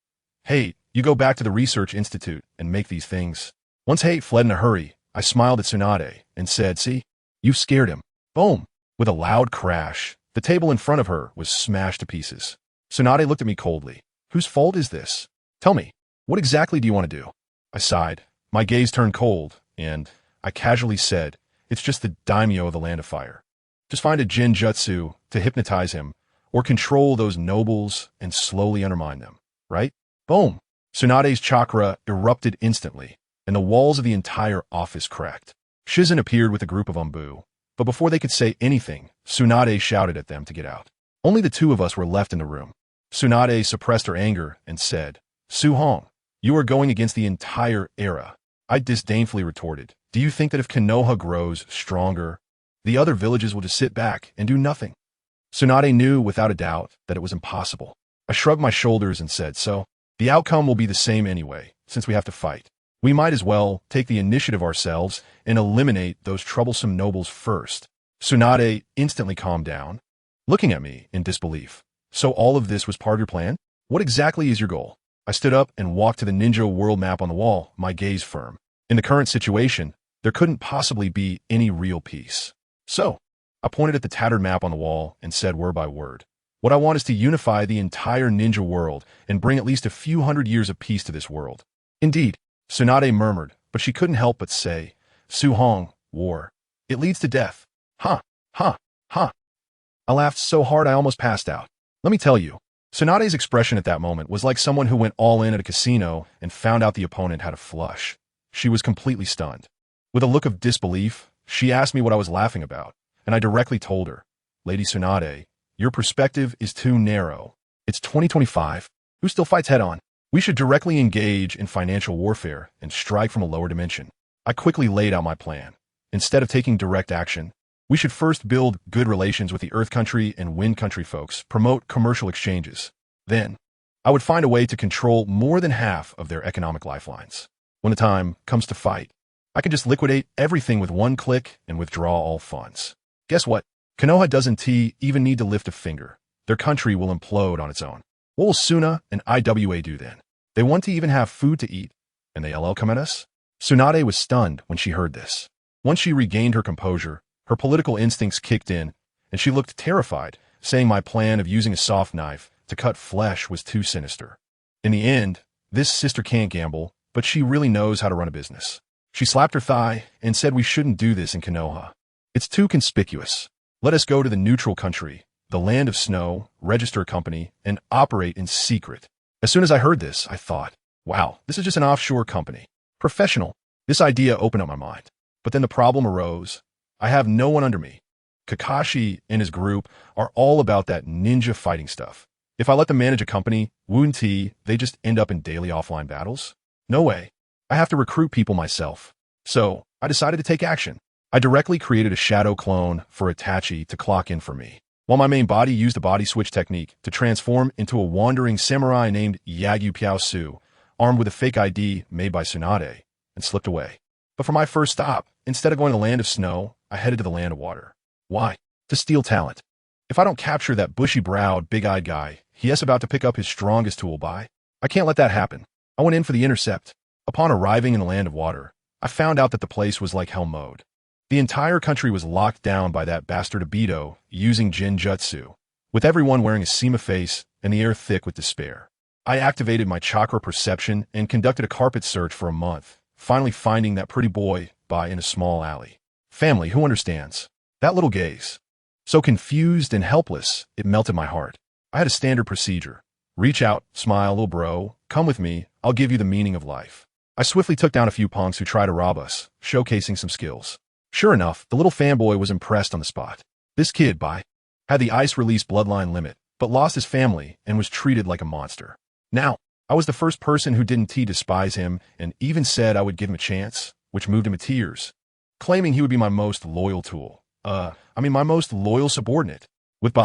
Hate, you go back to the research institute and make these things. Once Hate fled in a hurry, I smiled at Tsunade and said, see, you've scared him. Boom! With a loud crash, the table in front of her was smashed to pieces. Tsunade looked at me coldly. Whose fault is this? Tell me, what exactly do you want to do? I sighed. My gaze turned cold, and I casually said, it's just the daimyo of the Land of Fire. Just find a ninjutsu to hypnotize him, or control those nobles and slowly undermine them, right? Boom! Tsunade's chakra erupted instantly, and the walls of the entire office cracked. Shizen appeared with a group of Umbu, but before they could say anything, Tsunade shouted at them to get out. Only the two of us were left in the room. Tsunade suppressed her anger and said, Su Hong, you are going against the entire era. I disdainfully retorted, do you think that if Konoha grows stronger, the other villages will just sit back and do nothing? Tsunade knew without a doubt that it was impossible. I shrugged my shoulders and said, so, the outcome will be the same anyway, since we have to fight. We might as well take the initiative ourselves and eliminate those troublesome nobles first. Tsunade instantly calmed down, looking at me in disbelief. So all of this was part of your plan? What exactly is your goal? I stood up and walked to the ninja world map on the wall, my gaze firm. In the current situation, there couldn't possibly be any real peace. So, I pointed at the tattered map on the wall and said word by word, what I want is to unify the entire ninja world and bring at least a few hundred years of peace to this world. Indeed, Tsunade murmured, but she couldn't help but say, Su Hong, war. It leads to death. Ha, ha, ha. I laughed so hard I almost passed out. Let me tell you, Tsunade's expression at that moment was like someone who went all in at a casino and found out the opponent had a flush. She was completely stunned. With a look of disbelief, she asked me what I was laughing about, and I directly told her, Lady Tsunade, your perspective is too narrow. It's 2025. Who still fights head-on? We should directly engage in financial warfare and strike from a lower dimension. I quickly laid out my plan. Instead of taking direct action, we should first build good relations with the Earth Country and Wind Country folks, promote commercial exchanges. Then, I would find a way to control more than half of their economic lifelines. When the time comes to fight, I can just liquidate everything with one click and withdraw all funds. Guess what? Konoha doesn't even need to lift a finger. Their country will implode on its own. What will Suna and IWA do then? They want to even have food to eat, and they LL come at us? Tsunade was stunned when she heard this. Once she regained her composure, her political instincts kicked in, and she looked terrified, saying my plan of using a soft knife to cut flesh was too sinister. In the end, this sister can't gamble, but she really knows how to run a business. She slapped her thigh and said we shouldn't do this in Konoha. It's too conspicuous. Let us go to the neutral country, the land of snow, register a company, and operate in secret. As soon as I heard this, I thought, wow, this is just an offshore company. Professional. This idea opened up my mind. But then the problem arose. I have no one under me. Kakashi and his group are all about that ninja fighting stuff. If I let them manage a company, Woon-T, they just end up in daily offline battles? No way. I have to recruit people myself. So, I decided to take action. I directly created a shadow clone for Itachi to clock in for me, while my main body used the body switch technique to transform into a wandering samurai named Yagyu Piaosu, armed with a fake ID made by Tsunade, and slipped away. But for my first stop, instead of going to the land of snow, I headed to the land of water. Why? To steal talent. If I don't capture that bushy-browed, big-eyed guy he is about to pick up his strongest tool by, I can't let that happen. I went in for the intercept. Upon arriving in the land of water, I found out that the place was like hell mode. The entire country was locked down by that bastard Obito using Jinjutsu, with everyone wearing a Sema face and the air thick with despair. I activated my chakra perception and conducted a carpet search for a month, finally finding that pretty boy in a small alley. Family, who understands? That little gaze. So confused and helpless, it melted my heart. I had a standard procedure. Reach out, smile, little bro, come with me, I'll give you the meaning of life. I swiftly took down a few punks who tried to rob us, showcasing some skills. Sure enough, the little fanboy was impressed on the spot. This kid, had the ice-release bloodline limit, but lost his family and was treated like a monster. Now, I was the first person who didn't despise him and even said I would give him a chance, which moved him to tears, claiming he would be my most loyal tool. My most loyal subordinate. With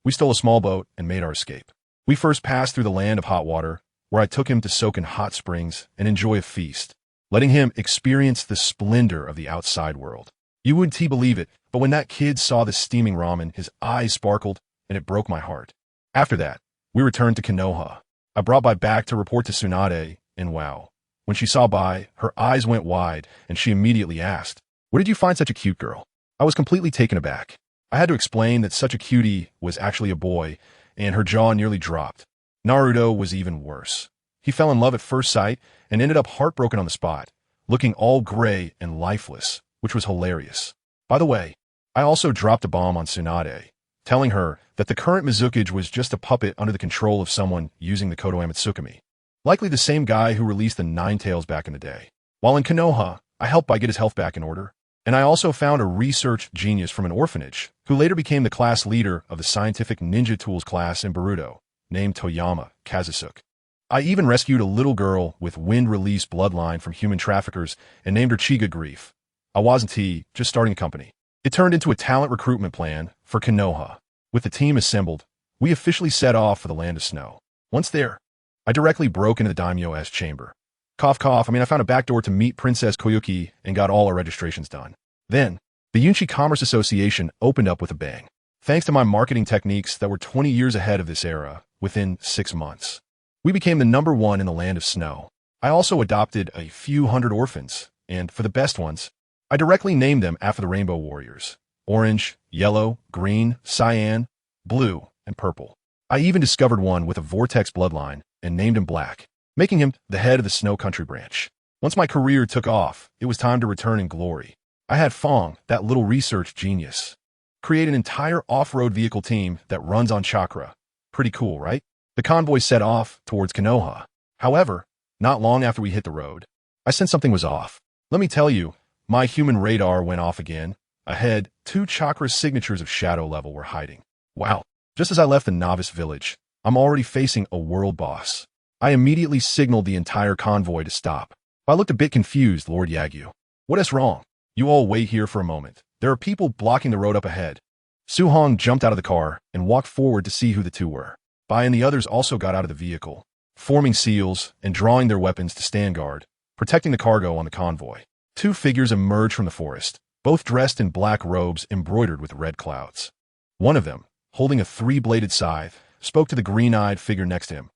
we stole a small boat and made our escape. We first passed through the land of hot water, where I took him to soak in hot springs and enjoy a feast, letting him experience the splendor of the outside world. You wouldn't believe it, but when that kid saw the steaming ramen, his eyes sparkled, and it broke my heart. After that, we returned to Konoha. I brought back to report to Tsunade, and wow. When she saw her eyes went wide, and she immediately asked, "Where did you find such a cute girl?" I was completely taken aback. I had to explain that such a cutie was actually a boy, and her jaw nearly dropped. Naruto was even worse. He fell in love at first sight and ended up heartbroken on the spot, looking all gray and lifeless, which was hilarious. By the way, I also dropped a bomb on Tsunade, telling her that the current Mizukage was just a puppet under the control of someone using the Kodo Amatsukami. Likely the same guy who released the Nine Tails back in the day. While in Konoha, I helped get his health back in order. And I also found a research genius from an orphanage, who later became the class leader of the scientific ninja tools class in Boruto, named Toyama Kazusuke. I even rescued a little girl with wind-release bloodline from human traffickers and named her Chiga Grief. I wasn't just starting a company. It turned into a talent recruitment plan for Konoha. With the team assembled, we officially set off for the land of snow. Once there, I directly broke into the daimyo's chamber. Cough, cough, I found a back door to meet Princess Koyuki and got all our registrations done. Then, the Yunchi Commerce Association opened up with a bang. Thanks to my marketing techniques that were 20 years ahead of this era, within 6 months, we became the #1 in the land of snow. I also adopted a few hundred orphans, and for the best ones, I directly named them after the Rainbow Warriors: orange, yellow, green, cyan, blue, and purple. I even discovered one with a vortex bloodline and named him Black, making him the head of the Snow Country branch. Once my career took off, it was time to return in glory. I had Fong, that little research genius, create an entire off-road vehicle team that runs on chakra. Pretty cool, right? The convoy set off towards Konoha. However, not long after we hit the road, I sensed something was off. Let me tell you, my human radar went off again. Ahead, 2 chakra signatures of shadow level were hiding. Wow. Just as I left the novice village, I'm already facing a world boss. I immediately signaled the entire convoy to stop. I looked a bit confused, Lord Yagyu. What is wrong? You all wait here for a moment. There are people blocking the road up ahead. Su-hong jumped out of the car and walked forward to see who the two were. Bai and the others also got out of the vehicle, forming seals and drawing their weapons to stand guard, protecting the cargo on the convoy. 2 figures emerged from the forest, both dressed in black robes embroidered with red clouds. One of them, holding a 3-bladed scythe, spoke to the green-eyed figure next to him.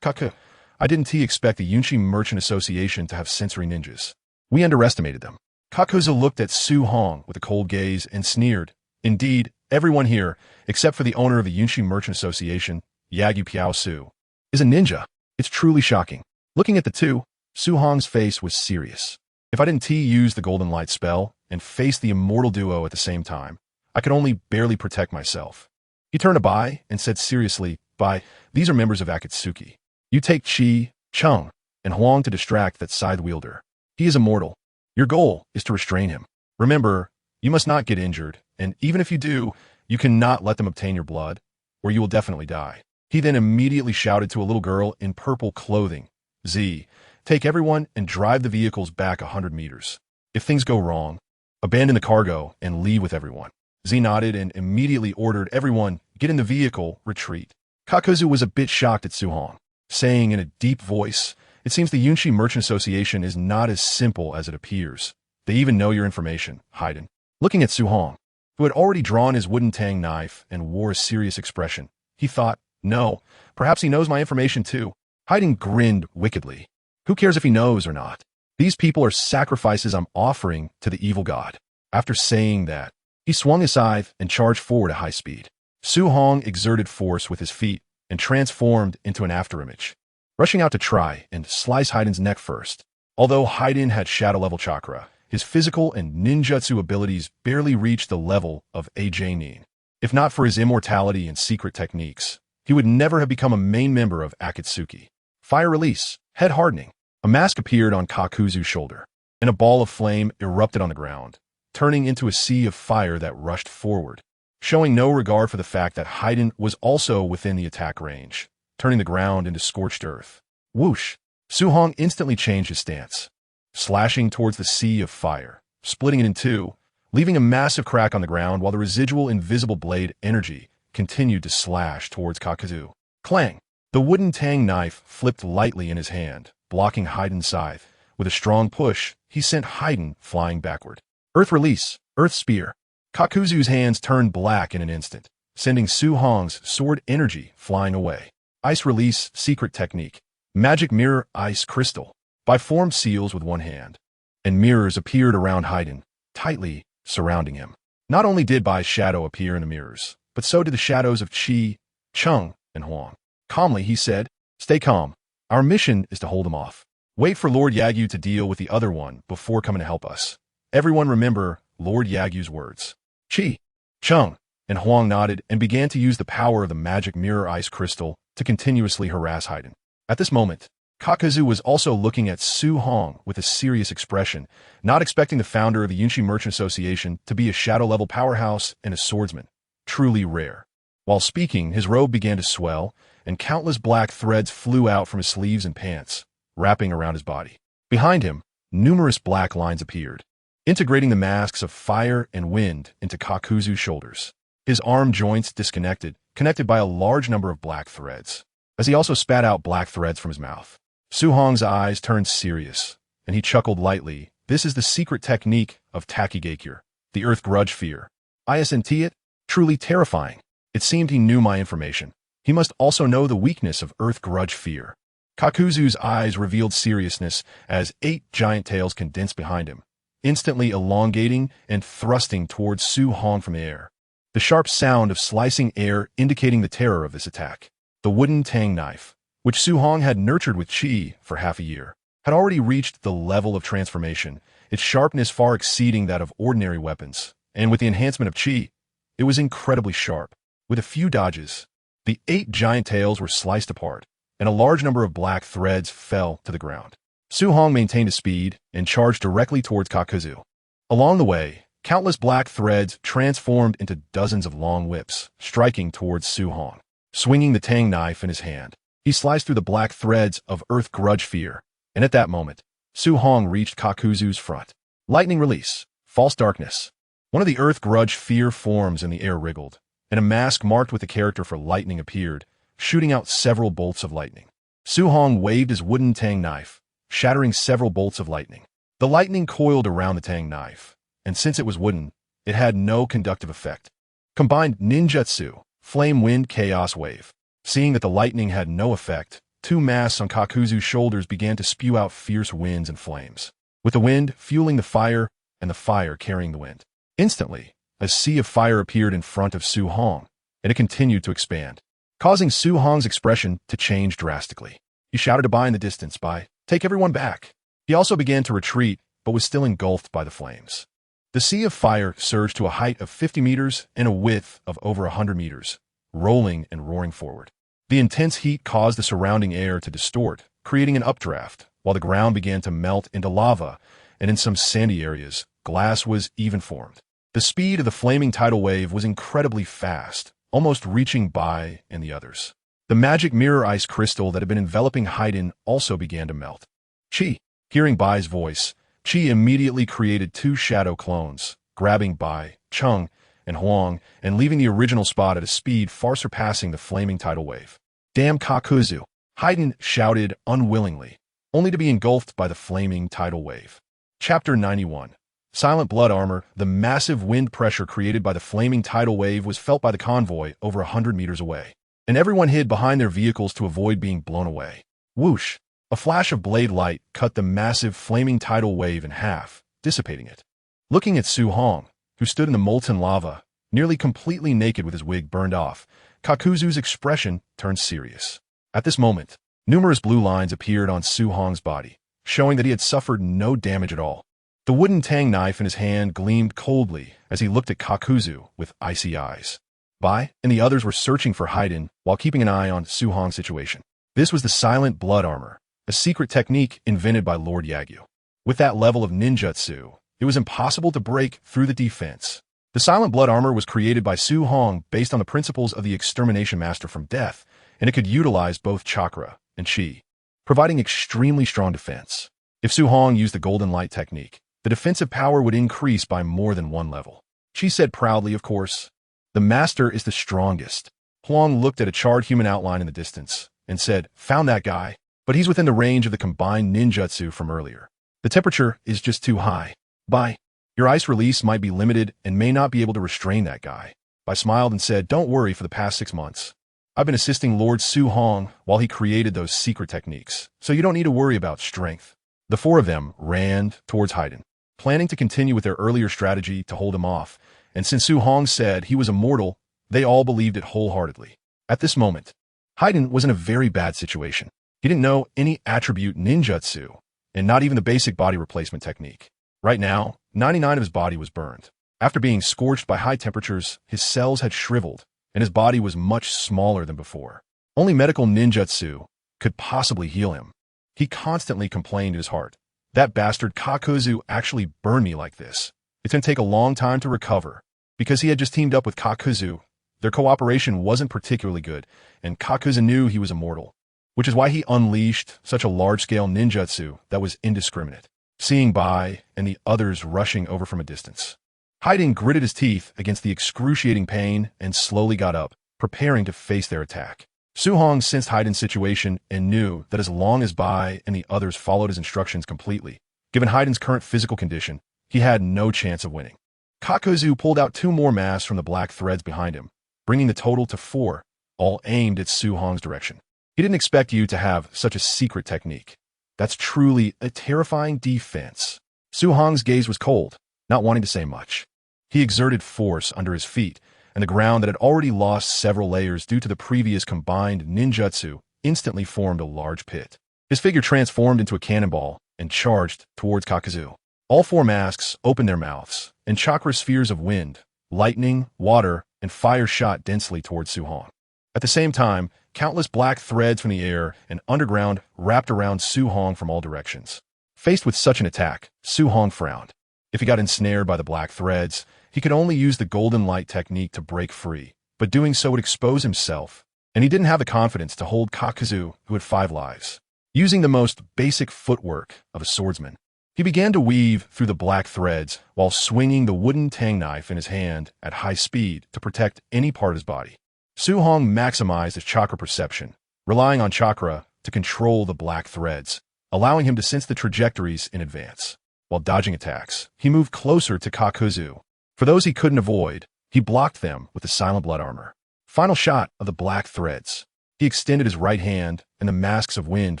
Kaku, I didn't expect the Yunchi Merchant Association to have sensory ninjas. We underestimated them. Kakuzu looked at Su-hong with a cold gaze and sneered. Indeed, everyone here, except for the owner of the Yunchi Merchant Association, Yagyu Piao-su, is a ninja. It's truly shocking. Looking at the two, Su-hong's face was serious. If I didn't use the Golden Light spell and face the immortal duo at the same time, I could only barely protect myself. He turned to Bai and said seriously, Bai, these are members of Akatsuki. You take Chi, Chung, and Huang to distract that scythe wielder. He is immortal. Your goal is to restrain him. Remember, you must not get injured, and even if you do, you cannot let them obtain your blood, or you will definitely die. He then immediately shouted to a little girl in purple clothing, Z, take everyone and drive the vehicles back 100 meters. If things go wrong, abandon the cargo and leave with everyone. Z nodded and immediately ordered everyone, get in the vehicle, retreat. Kakuzu was a bit shocked at Su-hong, saying in a deep voice, it seems the Yunchi Merchant Association is not as simple as it appears. They even know your information, Haiden. Looking at Su-hong, who had already drawn his wooden tang knife and wore a serious expression, he thought, no, perhaps he knows my information too. Haiden grinned wickedly. Who cares if he knows or not? These people are sacrifices I'm offering to the evil god. After saying that, he swung his scythe and charged forward at high speed. Su-hong exerted force with his feet and transformed into an afterimage, rushing out to try and slice Haiden's neck first. Although Haiden had shadow-level chakra, his physical and ninjutsu abilities barely reached the level of AJ Nin. If not for his immortality and secret techniques, he would never have become a main member of Akatsuki. Fire release, head hardening. A mask appeared on Kakuzu's shoulder, and a ball of flame erupted on the ground, turning into a sea of fire that rushed forward, showing no regard for the fact that Haiden was also within the attack range, turning the ground into scorched earth. Whoosh! Su-Hong instantly changed his stance, slashing towards the sea of fire, splitting it in two, leaving a massive crack on the ground while the residual invisible blade energy continued to slash towards Kakuzu. Clang! The wooden tang knife flipped lightly in his hand, blocking Haiden's scythe. With a strong push, he sent Haiden flying backward. Earth release, earth spear. Kakuzu's hands turned black in an instant, sending Su-Hong's sword energy flying away. Ice release, secret technique. Magic mirror, ice crystal. Bai formed seals with one hand, and mirrors appeared around Haiden, tightly surrounding him. Not only did Bai's shadow appear in the mirrors, but so did the shadows of Qi, Chung, and Huang. Calmly, he said, "Stay calm. Our mission is to hold them off. Wait for Lord Yagyu to deal with the other one before coming to help us." Everyone remember Lord Yagyu's words. Qi, Chung, and Huang nodded and began to use the power of the magic mirror ice crystal to continuously harass Haiden. At this moment, Kakuzu was also looking at Su-Hong with a serious expression, not expecting the founder of the Yunshi Merchant Association to be a shadow-level powerhouse and a swordsman. Truly rare. While speaking, his robe began to swell, and countless black threads flew out from his sleeves and pants, wrapping around his body. Behind him, numerous black lines appeared, integrating the masks of fire and wind into Kakuzu's shoulders. His arm joints disconnected, connected by a large number of black threads, as he also spat out black threads from his mouth. Su-Hong's eyes turned serious, and he chuckled lightly. This is the secret technique of Takigakure, the Earth Grudge Fear. Isn't it? Truly terrifying. It seemed he knew my information. He must also know the weakness of Earth Grudge Fear. Kakuzu's eyes revealed seriousness as 8 giant tails condensed behind him, instantly elongating and thrusting towards Su-Hong from the air. The sharp sound of slicing air indicating the terror of this attack. The wooden tang knife, which Su-Hong had nurtured with Qi for half a year, had already reached the level of transformation, its sharpness far exceeding that of ordinary weapons, and with the enhancement of Qi, it was incredibly sharp. With a few dodges, the 8 giant tails were sliced apart, and a large number of black threads fell to the ground. Su-Hong maintained his speed and charged directly towards Kakuzu. Along the way, countless black threads transformed into dozens of long whips, striking towards Su-Hong. Swinging the tang knife in his hand, he sliced through the black threads of Earth Grudge Fear, and at that moment, Su-Hong reached Kakuzu's front. Lightning release, false darkness. One of the Earth Grudge Fear forms in the air wriggled, and a mask marked with the character for lightning appeared, shooting out several bolts of lightning. Su-Hong waved his wooden tang knife, shattering several bolts of lightning. The lightning coiled around the tang knife, and since it was wooden, it had no conductive effect. Combined ninjutsu, flame wind chaos wave. Seeing that the lightning had no effect, 2 masks on Kakuzu's shoulders began to spew out fierce winds and flames, with the wind fueling the fire and the fire carrying the wind. Instantly, a sea of fire appeared in front of Su-Hong, and it continued to expand, causing Su-Hong's expression to change drastically. He shouted to Bai in the distance, "Bai, take everyone back." He also began to retreat, but was still engulfed by the flames. The sea of fire surged to a height of 50 meters and a width of over 100 meters, rolling and roaring forward. The intense heat caused the surrounding air to distort, creating an updraft, while the ground began to melt into lava, and in some sandy areas, glass was even formed. The speed of the flaming tidal wave was incredibly fast, almost reaching Bai and the others. The magic mirror ice crystal that had been enveloping Haiden also began to melt. Qi, hearing Bai's voice, Qi immediately created 2 shadow clones, grabbing Bai, Chung, and Huang, and leaving the original spot at a speed far surpassing the flaming tidal wave. "Damn Kakuzu!" Haiden shouted unwillingly, only to be engulfed by the flaming tidal wave. Chapter 91. Silent Blood Armor. The massive wind pressure created by the flaming tidal wave was felt by the convoy over 100 meters away, and everyone hid behind their vehicles to avoid being blown away. Whoosh! A flash of blade light cut the massive flaming tidal wave in half, dissipating it. Looking at Su-Hong, who stood in the molten lava, nearly completely naked with his wig burned off, Kakuzu's expression turned serious. At this moment, numerous blue lines appeared on Su-Hong's body, showing that he had suffered no damage at all. The wooden tang knife in his hand gleamed coldly as he looked at Kakuzu with icy eyes. Bai and the others were searching for Haiden while keeping an eye on Su Hong's situation. This was the silent blood armor, a secret technique invented by Lord Yagyu. With that level of ninjutsu, it was impossible to break through the defense. The silent blood armor was created by Su Hong based on the principles of the extermination master from death, and it could utilize both chakra and chi, providing extremely strong defense. If Su Hong used the golden light technique, the defensive power would increase by more than one level. She said proudly, of course. The master is the strongest. Huang looked at a charred human outline in the distance and said, "Found that guy, but he's within the range of the combined ninjutsu from earlier. The temperature is just too high. Bai, your ice release might be limited and may not be able to restrain that guy." Bai smiled and said, "Don't worry. For the past 6 months, I've been assisting Lord Su Hong while he created those secret techniques, so you don't need to worry about strength." The four of them ran towards Haiden, planning to continue with their earlier strategy to hold him off, and since Su Hong said he was immortal, they all believed it wholeheartedly. At this moment, Haiden was in a very bad situation. He didn't know any attribute ninjutsu, and not even the basic body replacement technique. Right now, 99% of his body was burned. After being scorched by high temperatures, his cells had shriveled, and his body was much smaller than before. Only medical ninjutsu could possibly heal him. He constantly complained in his heart, "That bastard Kakuzu actually burned me like this. It's going to take a long time to recover." Because he had just teamed up with Kakuzu, their cooperation wasn't particularly good, and Kakuzu knew he was immortal, which is why he unleashed such a large-scale ninjutsu that was indiscriminate. Seeing Bai and the others rushing over from a distance, Haiden gritted his teeth against the excruciating pain and slowly got up, preparing to face their attack. Su Hong sensed Haiden's situation and knew that as long as Bai and the others followed his instructions completely, given Haiden's current physical condition, he had no chance of winning. Kakuzu pulled out 2 more masks from the black threads behind him, bringing the total to 4, all aimed at Su Hong's direction. He didn't expect you to have such a secret technique. That's truly a terrifying defense. Su Hong's gaze was cold, not wanting to say much. He exerted force under his feet, and the ground that had already lost several layers due to the previous combined ninjutsu instantly formed a large pit. His figure transformed into a cannonball and charged towards Kakuzu. All 4 masks opened their mouths, and chakra spheres of wind, lightning, water, and fire shot densely towards Su Hong. At the same time, countless black threads from the air and underground wrapped around Su Hong from all directions. Faced with such an attack, Su Hong frowned. If he got ensnared by the black threads, he could only use the golden light technique to break free, but doing so would expose himself, and he didn't have the confidence to hold Kakuzu, who had 5 lives. Using the most basic footwork of a swordsman, he began to weave through the black threads while swinging the wooden tang knife in his hand at high speed to protect any part of his body. Su Hong maximized his chakra perception, relying on chakra to control the black threads, allowing him to sense the trajectories in advance. While dodging attacks, he moved closer to Kakuzu. For those he couldn't avoid, he blocked them with the silent blood armor. Final shot of the black threads. He extended his right hand, and the masks of wind,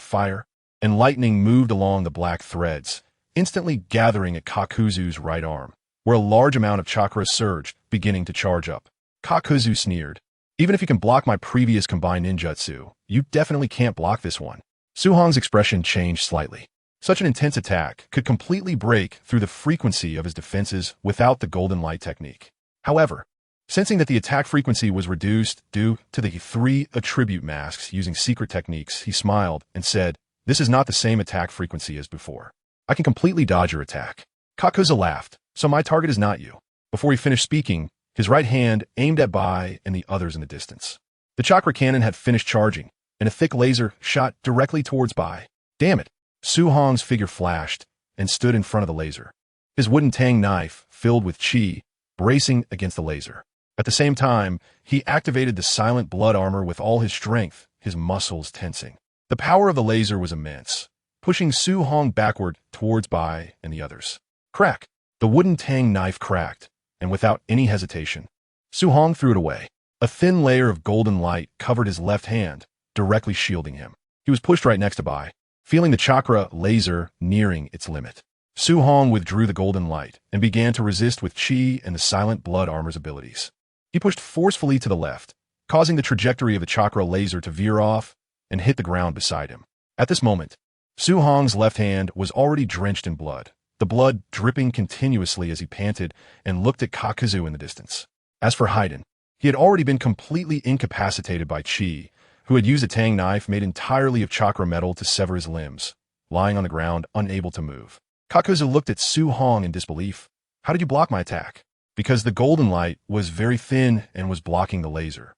fire, and lightning moved along the black threads, instantly gathering at Kakuzu's right arm, where a large amount of chakra surged, beginning to charge up. Kakuzu sneered. "Even if you can block my previous combined ninjutsu, you definitely can't block this one." Su Hong's expression changed slightly. Such an intense attack could completely break through the frequency of his defenses without the golden light technique. However, sensing that the attack frequency was reduced due to the 3 attribute masks using secret techniques, he smiled and said, "This is not the same attack frequency as before. I can completely dodge your attack." Kakuzu laughed, "So my target is not you." Before he finished speaking, his right hand aimed at Bai and the others in the distance. The chakra cannon had finished charging, and a thick laser shot directly towards Bai. Damn it! Su Hong's figure flashed and stood in front of the laser, his wooden tang knife filled with chi, bracing against the laser. At the same time, he activated the silent blood armor with all his strength, his muscles tensing. The power of the laser was immense, pushing Su Hong backward towards Bai and the others. Crack! The wooden tang knife cracked, and without any hesitation, Su Hong threw it away. A thin layer of golden light covered his left hand, directly shielding him. He was pushed right next to Bai, feeling the chakra laser nearing its limit. Su Hong withdrew the golden light and began to resist with chi and the silent blood armor's abilities. He pushed forcefully to the left, causing the trajectory of the chakra laser to veer off and hit the ground beside him. At this moment, Su Hong's left hand was already drenched in blood, the blood dripping continuously as he panted and looked at Kakuzu in the distance. As for Haiden, he had already been completely incapacitated by Chi, who had used a tang knife made entirely of chakra metal to sever his limbs, lying on the ground, unable to move. Kakuzu looked at Su Hong in disbelief. How did you block my attack? Because the golden light was very thin and was blocking the laser.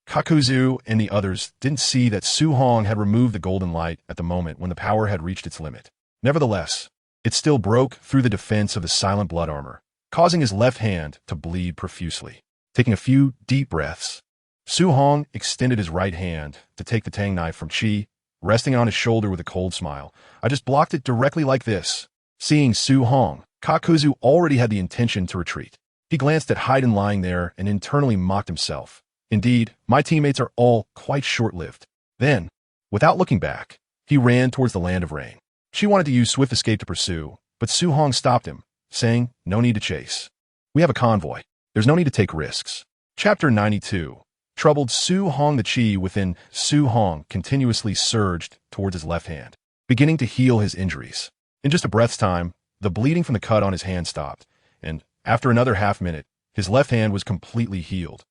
Kakuzu and the others didn't see that Su Hong had removed the golden light at the moment when the power had reached its limit. Nevertheless, it still broke through the defense of the silent blood armor, causing his left hand to bleed profusely. Taking a few deep breaths, Su Hong extended his right hand to take the tang knife from Chi, resting on his shoulder with a cold smile. I just blocked it directly like this. Seeing Su Hong, Kakuzu already had the intention to retreat. He glanced at Haiden lying there and internally mocked himself. Indeed, my teammates are all quite short-lived. Then, without looking back, he ran towards the land of rain. She wanted to use swift escape to pursue, but Su Hong stopped him, saying, no need to chase. We have a convoy. There's no need to take risks. Chapter 92. Troubled Su Hong, the chi within Su Hong continuously surged towards his left hand, beginning to heal his injuries. In just a breath's time, the bleeding from the cut on his hand stopped, and after another half-minute, his left hand was completely healed.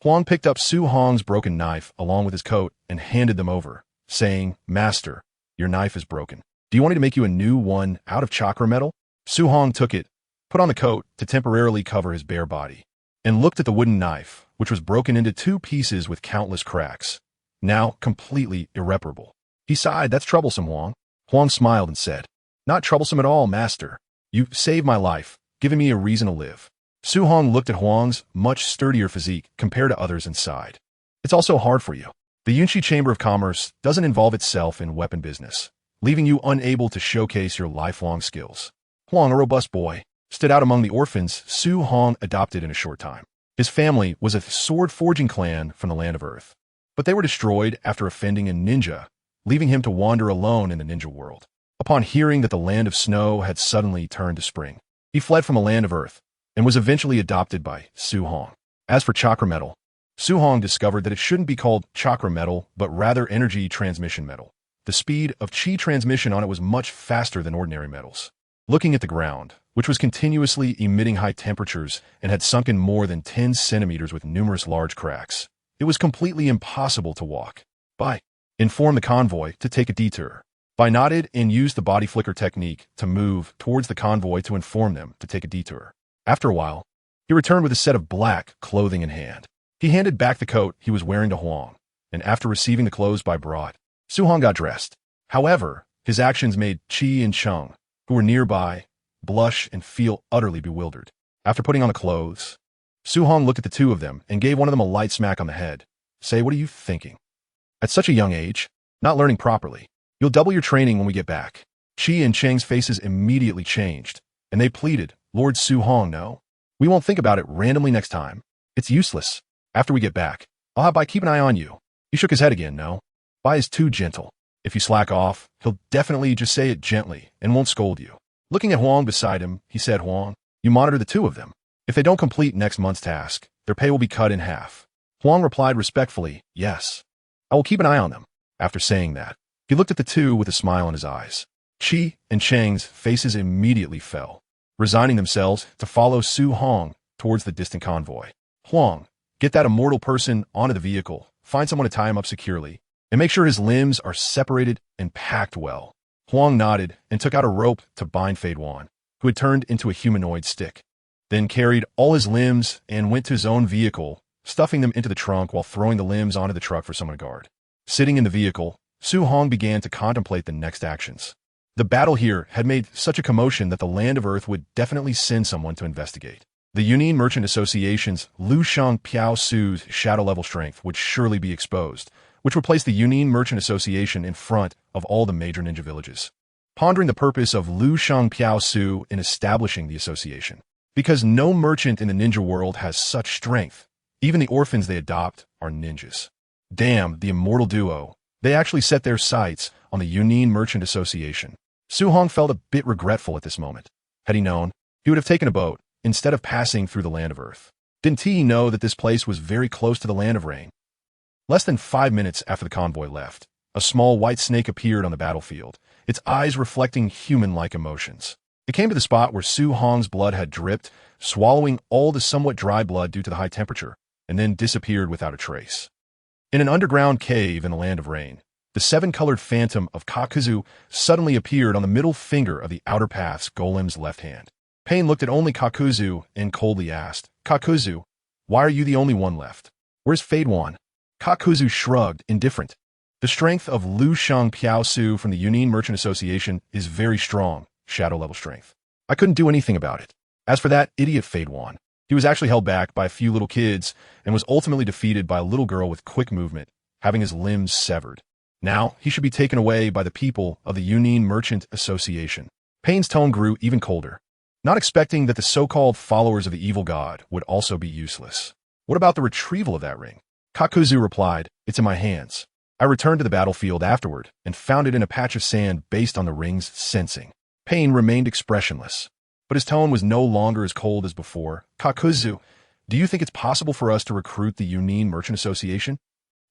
Huang picked up Su Hong's broken knife along with his coat and handed them over, saying, Master, your knife is broken. Do you want me to make you a new one out of chakra metal? Su Hong took it, put on the coat to temporarily cover his bare body, and looked at the wooden knife, which was broken into 2 pieces with countless cracks, now completely irreparable. He sighed. That's troublesome, Huang. Huang smiled and said, Not troublesome at all, Master. You saved my life, giving me a reason to live. Su Hong looked at Huang's much sturdier physique compared to others and sighed. It's also hard for you. The Yunshi Chamber of Commerce doesn't involve itself in weapon business, leaving you unable to showcase your lifelong skills. Huang, a robust boy, stood out among the orphans Su Hong adopted in a short time. His family was a sword-forging clan from the land of Earth, but they were destroyed after offending a ninja, leaving him to wander alone in the ninja world. Upon hearing that the land of snow had suddenly turned to spring, he fled from a land of Earth and was eventually adopted by Su Hong. As for chakra metal, Su Hong discovered that it shouldn't be called chakra metal, but rather energy transmission metal. The speed of chi transmission on it was much faster than ordinary metals. Looking at the ground, which was continuously emitting high temperatures and had sunken more than 10 centimeters with numerous large cracks, it was completely impossible to walk. Bai informed the convoy to take a detour. Bai nodded and used the body flicker technique to move towards the convoy to inform them to take a detour. After a while, he returned with a set of black clothing in hand. He handed back the coat he was wearing to Huang, and after receiving the clothes Bai brought, Su Hong got dressed. However, his actions made Chi and Cheng, who were nearby, blush and feel utterly bewildered. After putting on the clothes, Su Hong looked at the 2 of them and gave one of them a light smack on the head. Say, what are you thinking? At such a young age, not learning properly. You'll double your training when we get back. Chi and Cheng's faces immediately changed, and they pleaded, Lord Su Hong, no. We won't think about it randomly next time. It's useless. After we get back, I'll have Bai keep an eye on you. He shook his head again, no. Bai is too gentle. If you slack off, he'll definitely just say it gently and won't scold you. Looking at Huang beside him, he said, Huang, you monitor the 2 of them. If they don't complete next month's task, their pay will be cut in half. Huang replied respectfully, yes. I will keep an eye on them. After saying that, he looked at the 2 with a smile in his eyes. Chi and Cheng's faces immediately fell, resigning themselves to follow Su Hong towards the distant convoy. Huang, get that immortal person onto the vehicle, find someone to tie him up securely, and make sure his limbs are separated and packed well. Huang nodded and took out a rope to bind Fei Duan, who had turned into a humanoid stick, then carried all his limbs and went to his own vehicle, stuffing them into the trunk while throwing the limbs onto the truck for someone to guard. Sitting in the vehicle, Su Hong began to contemplate the next actions. The battle here had made such a commotion that the land of Earth would definitely send someone to investigate. The Union Merchant Association's Lu Shang Piao Su's shadow level strength would surely be exposed, which would place the Union Merchant Association in front of all the major ninja villages. Pondering the purpose of Lu Shang Piao Su in establishing the association, because no merchant in the ninja world has such strength. Even the orphans they adopt are ninjas. Damn, the immortal duo. They actually set their sights on the Union Merchant Association. Su Hong felt a bit regretful at this moment. Had he known, he would have taken a boat instead of passing through the land of Earth. Didn't he know that this place was very close to the land of rain? Less than 5 minutes after the convoy left, a small white snake appeared on the battlefield, its eyes reflecting human-like emotions. It came to the spot where Su Hong's blood had dripped, swallowing all the somewhat dry blood due to the high temperature, and then disappeared without a trace. In an underground cave in the land of rain, the seven-colored phantom of Kakuzu suddenly appeared on the middle finger of the outer path's golem's left hand. Pain looked at only Kakuzu and coldly asked, "Kakuzu, why are you the only one left? Where's Fadewan?" Kakuzu shrugged, indifferent. "The strength of Lu Shang Piao Su from the Yunin Merchant Association is very strong, shadow-level strength. I couldn't do anything about it. As for that idiot Fadewan, he was actually held back by a few little kids and was ultimately defeated by a little girl with quick movement, having his limbs severed. Now, he should be taken away by the people of the Yunin Merchant Association." Pain's tone grew even colder, not expecting that the so-called followers of the evil god would also be useless. "What about the retrieval of that ring?" Kakuzu replied, "It's in my hands. I returned to the battlefield afterward and found it in a patch of sand based on the ring's sensing." Pain remained expressionless, but his tone was no longer as cold as before. "Kakuzu, do you think it's possible for us to recruit the Yunin Merchant Association?"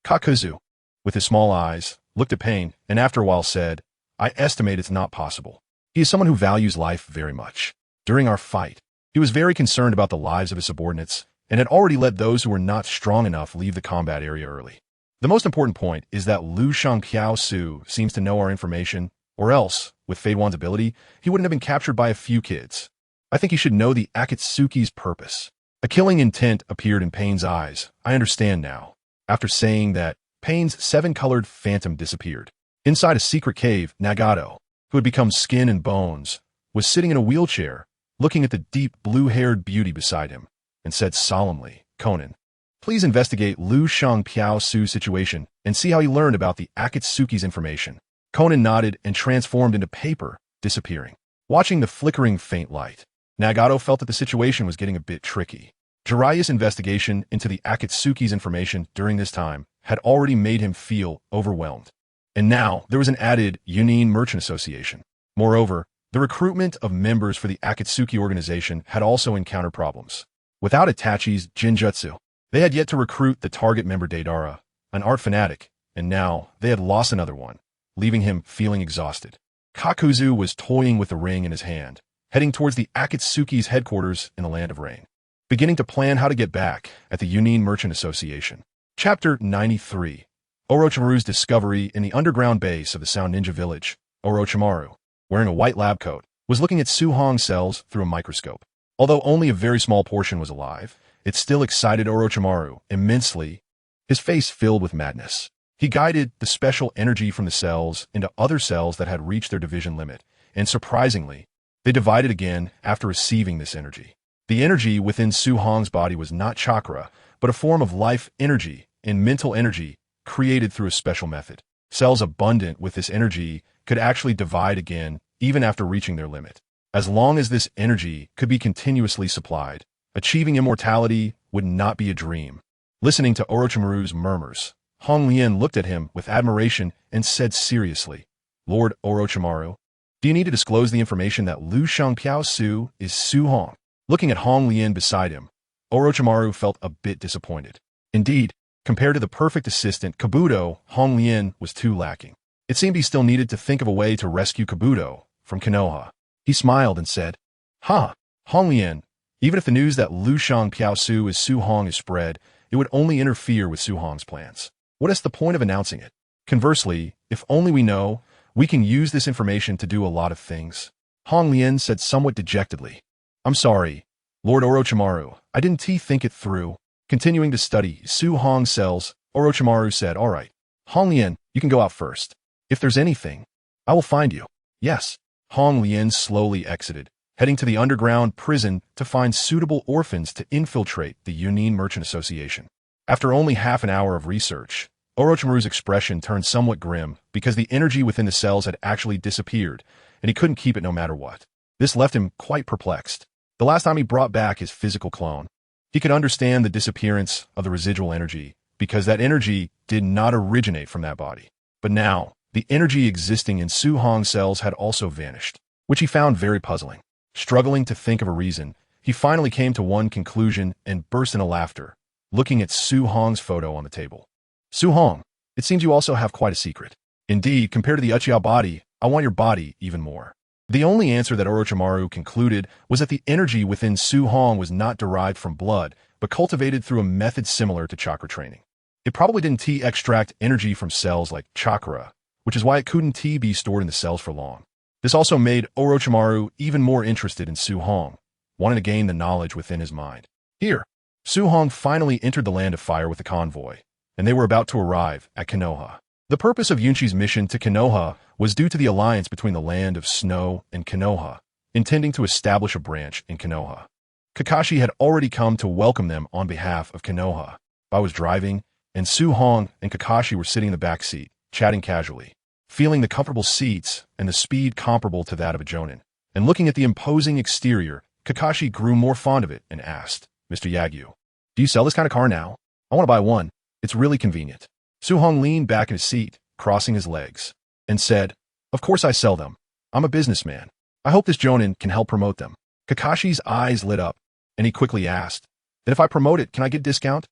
Kakuzu, with his small eyes, looked at Pain and after a while said, "I estimate it's not possible. He is someone who values life very much. During our fight, he was very concerned about the lives of his subordinates and had already let those who were not strong enough leave the combat area early. The most important point is that Lu Shang Piao Su seems to know our information, or else, with Fadewan's ability, he wouldn't have been captured by a few kids. I think he should know the Akatsuki's purpose." A killing intent appeared in Pain's eyes. "I understand now." After saying that, Pain's seven-colored phantom disappeared. Inside a secret cave, Nagato, who had become skin and bones, was sitting in a wheelchair, looking at the deep blue-haired beauty beside him, and said solemnly, "Conan, please investigate Lu Shang Piao Su's situation and see how he learned about the Akatsuki's information." Conan nodded and transformed into paper, disappearing. Watching the flickering faint light, Nagato felt that the situation was getting a bit tricky. Jiraiya's investigation into the Akatsuki's information during this time had already made him feel overwhelmed. And now there was an added Yunin Merchant Association. Moreover, the recruitment of members for the Akatsuki organization had also encountered problems. Without Itachi's Jinjutsu, they had yet to recruit the target member Deidara, an art fanatic, and now they had lost another one, leaving him feeling exhausted. Kakuzu was toying with the ring in his hand, heading towards the Akatsuki's headquarters in the Land of Rain, beginning to plan how to get back at the Yunin Merchant Association. Chapter 93. Orochimaru's discovery in the underground base of the Sound Ninja village. Orochimaru, wearing a white lab coat, was looking at Su Hong's cells through a microscope. Although only a very small portion was alive, it still excited Orochimaru immensely. His face filled with madness. He guided the special energy from the cells into other cells that had reached their division limit, and surprisingly, they divided again after receiving this energy. The energy within Su Hong's body was not chakra, but a form of life energy and mental energy created through a special method. Cells abundant with this energy could actually divide again even after reaching their limit. As long as this energy could be continuously supplied, achieving immortality would not be a dream. Listening to Orochimaru's murmurs, Hong Lien looked at him with admiration and said seriously, "Lord Orochimaru, do you need to disclose the information that Lu Shang Piao Su is Su Hong?" Looking at Hong Lien beside him, Orochimaru felt a bit disappointed. Indeed, compared to the perfect assistant Kabuto, Hong Lien was too lacking. It seemed he still needed to think of a way to rescue Kabuto from Konoha. He smiled and said, "Ha, Hong Lien, even if the news that Lu Shang Piao Su is Su Hong is spread, it would only interfere with Su Hong's plans. What is the point of announcing it? Conversely, if only we know, we can use this information to do a lot of things." Hong Lien said somewhat dejectedly, "I'm sorry, Lord Orochimaru, I didn't think it through." Continuing to study Su Hong's cells, Orochimaru said, "All right, Hong Lien, you can go out first. If there's anything, I will find you." "Yes." Hong Lien slowly exited, heading to the underground prison to find suitable orphans to infiltrate the Yunin Merchant Association. After only half an hour of research, Orochimaru's expression turned somewhat grim because the energy within the cells had actually disappeared, and he couldn't keep it no matter what. This left him quite perplexed. The last time he brought back his physical clone, he could understand the disappearance of the residual energy because that energy did not originate from that body. But now, the energy existing in Su Hong's cells had also vanished, which he found very puzzling. Struggling to think of a reason, he finally came to one conclusion and burst into laughter, looking at Su Hong's photo on the table. "Su Hong, it seems you also have quite a secret. Indeed, compared to the Uchiha body, I want your body even more. The only answer that Orochimaru concluded was that the energy within Su Hong was not derived from blood, but cultivated through a method similar to chakra training. It probably didn't extract energy from cells like chakra, which is why it couldn't be stored in the cells for long. This also made Orochimaru even more interested in Su Hong, wanting to gain the knowledge within his mind. Here, Su Hong finally entered the Land of Fire with the convoy, and they were about to arrive at Konoha. The purpose of Yunchi's mission to Konoha was due to the alliance between the Land of Snow and Konoha, intending to establish a branch in Konoha. Kakashi had already come to welcome them on behalf of Konoha. I was driving, and Su Hong and Kakashi were sitting in the back seat, chatting casually, feeling the comfortable seats and the speed comparable to that of a jonin. And looking at the imposing exterior, Kakashi grew more fond of it and asked, "Mr. Yagyu, do you sell this kind of car now? I want to buy one. It's really convenient." Su Hong leaned back in his seat, crossing his legs, and said, "Of course I sell them. I'm a businessman. I hope this jonin can help promote them." Kakashi's eyes lit up, and he quickly asked, "Then if I promote it, can I get a discount?"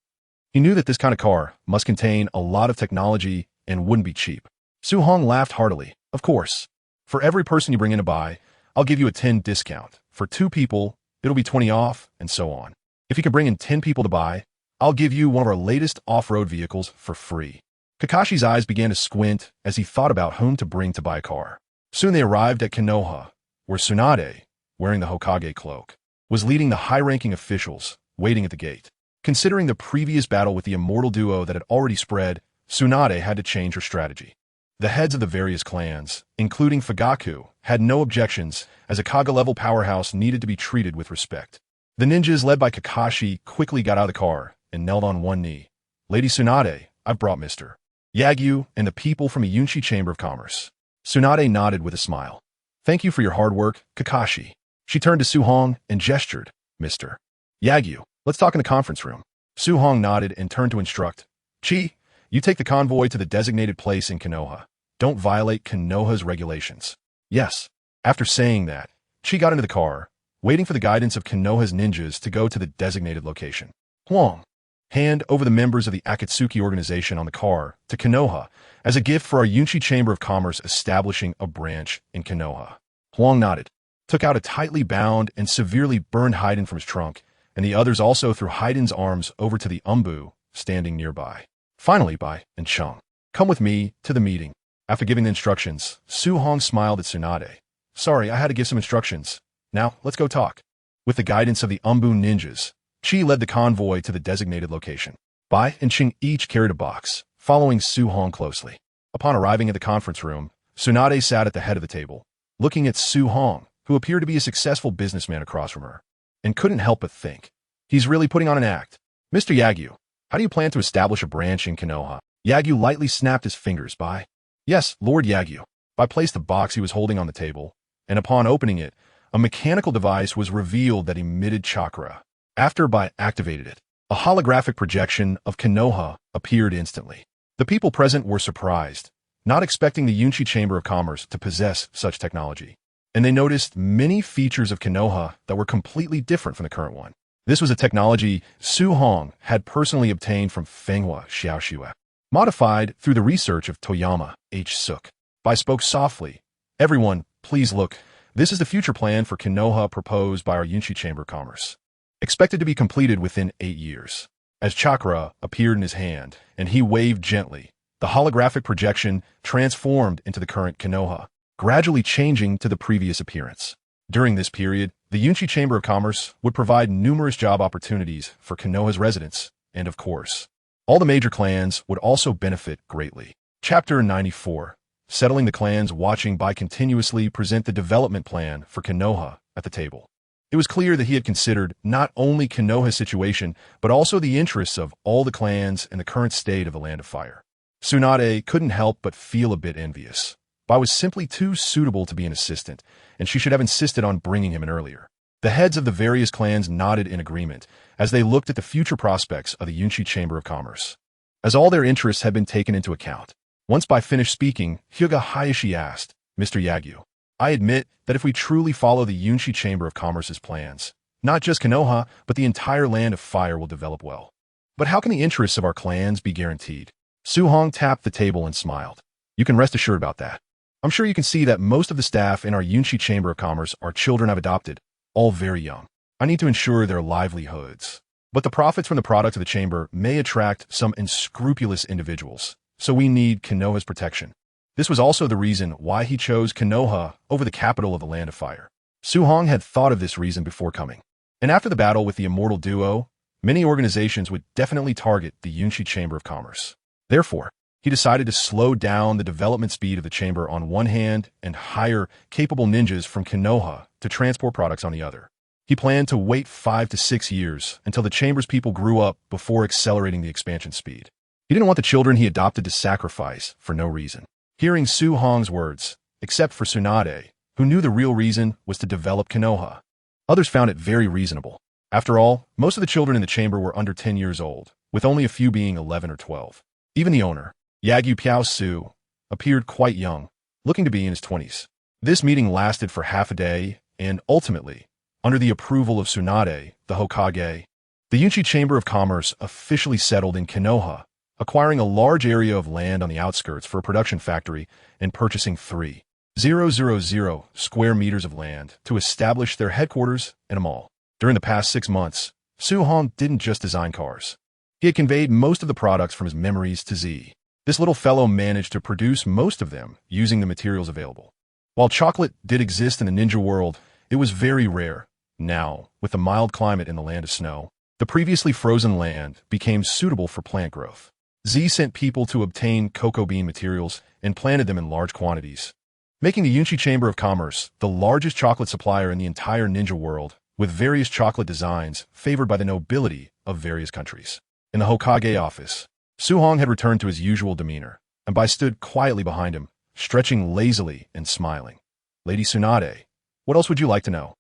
He knew that this kind of car must contain a lot of technology and wouldn't be cheap. Su Hong laughed heartily. "Of course. For every person you bring in to buy, I'll give you a 10 discount. For 2 people, it'll be 20 off, and so on. If you can bring in 10 people to buy, I'll give you one of our latest off-road vehicles for free." Kakashi's eyes began to squint as he thought about whom to bring to buy a car. Soon they arrived at Konoha, where Tsunade, wearing the Hokage cloak, was leading the high-ranking officials, waiting at the gate. Considering the previous battle with the immortal duo that had already spread, Tsunade had to change her strategy. The heads of the various clans, including Fugaku, had no objections, as a Kaga-level powerhouse needed to be treated with respect. The ninjas led by Kakashi quickly got out of the car and knelt on one knee. "Lady Tsunade, I've brought Mr. Yagyu and the people from the Yunchi Chamber of Commerce." Tsunade nodded with a smile. "Thank you for your hard work, Kakashi." She turned to Su Hong and gestured, "Mr. Yagyu, let's talk in the conference room." Su Hong nodded and turned to instruct, "Chi, you take the convoy to the designated place in Konoha. Don't violate Konoha's regulations." "Yes." After saying that, Chi got into the car, waiting for the guidance of Konoha's ninjas to go to the designated location. Huang, hand over the members of the Akatsuki organization on the car to Konoha as a gift for our Yunchi Chamber of Commerce establishing a branch in Konoha. Huang nodded, took out a tightly bound and severely burned Haiden from his trunk, and the others also threw Haiden's arms over to the Umbu standing nearby. Finally, Bai and Chung, come with me to the meeting. After giving the instructions, Su Hong smiled at Tsunade. "Sorry, I had to give some instructions. Now, let's go talk." With the guidance of the Umbu ninjas, Chi led the convoy to the designated location. Bai and Ching each carried a box, following Su Hong closely. Upon arriving at the conference room, Tsunade sat at the head of the table, looking at Su Hong, who appeared to be a successful businessman across from her, and couldn't help but think, he's really putting on an act. "Mr. Yagyu, how do you plan to establish a branch in Konoha?" Yagyu lightly snapped his fingers. Bai. "Yes, Lord Yagyu." Bai placed the box he was holding on the table, and upon opening it, a mechanical device was revealed that emitted chakra. After Bai activated it, a holographic projection of Konoha appeared instantly. The people present were surprised, not expecting the Yunchi Chamber of Commerce to possess such technology, and they noticed many features of Konoha that were completely different from the current one. This was a technology Su Hong had personally obtained from Fenghua Xiaoxue, modified through the research of Toyama H. Suk. Bai spoke softly. "Everyone, please look. This is the future plan for Konoha proposed by our Yunchi Chamber of Commerce. Expected to be completed within 8 years." As chakra appeared in his hand, and he waved gently, the holographic projection transformed into the current Konoha, gradually changing to the previous appearance. During this period, the Yunchi Chamber of Commerce would provide numerous job opportunities for Konoha's residents, and of course, all the major clans would also benefit greatly. Chapter 94. Settling the clans, watching Bai continuously present the development plan for Konoha at the table. It was clear that he had considered not only Konoha's situation, but also the interests of all the clans and the current state of the Land of Fire. Tsunade couldn't help but feel a bit envious. Bai was simply too suitable to be an assistant, and she should have insisted on bringing him in earlier. The heads of the various clans nodded in agreement as they looked at the future prospects of the Yunchi Chamber of Commerce, as all their interests had been taken into account. Once Bai finished speaking, Hyuga Hayashi asked, "Mr. Yagyu, I admit that if we truly follow the Yunchi Chamber of Commerce's plans, not just Konoha, but the entire Land of Fire will develop well. But how can the interests of our clans be guaranteed?" Su Hong tapped the table and smiled. "You can rest assured about that. I'm sure you can see that most of the staff in our Yunshi Chamber of Commerce are children I've adopted, all very young. I need to ensure their livelihoods. But the profits from the product of the chamber may attract some unscrupulous individuals, so we need Konoha's protection. This was also the reason why he chose Konoha over the capital of the Land of Fire. Su Hong had thought of this reason before coming. And after the battle with the immortal duo, many organizations would definitely target the Yunshi Chamber of Commerce. Therefore, he decided to slow down the development speed of the chamber on one hand and hire capable ninjas from Konoha to transport products on the other. He planned to wait 5 to 6 years until the chamber's people grew up before accelerating the expansion speed. He didn't want the children he adopted to sacrifice for no reason. Hearing Su Hong's words, except for Tsunade, who knew the real reason was to develop Konoha, others found it very reasonable. After all, most of the children in the chamber were under 10 years old, with only a few being 11 or 12. Even the owner, Yagyu Piao-su, appeared quite young, looking to be in his 20s. This meeting lasted for half a day, and ultimately, under the approval of Tsunade, the Hokage, the Yunshi Chamber of Commerce officially settled in Konoha, acquiring a large area of land on the outskirts for a production factory and purchasing 3,000 square meters of land to establish their headquarters and a mall. During the past 6 months, Su Hong didn't just design cars. He had conveyed most of the products from his memories to Z. This little fellow managed to produce most of them using the materials available. While chocolate did exist in the ninja world, it was very rare. Now, with the mild climate in the land of snow, the previously frozen land became suitable for plant growth. Z sent people to obtain cocoa bean materials and planted them in large quantities, making the Yunshi Chamber of Commerce the largest chocolate supplier in the entire ninja world, with various chocolate designs favored by the nobility of various countries. In the Hokage office, Su Hong had returned to his usual demeanor, and Bai stood quietly behind him, stretching lazily and smiling. Lady Tsunade, what else would you like to know?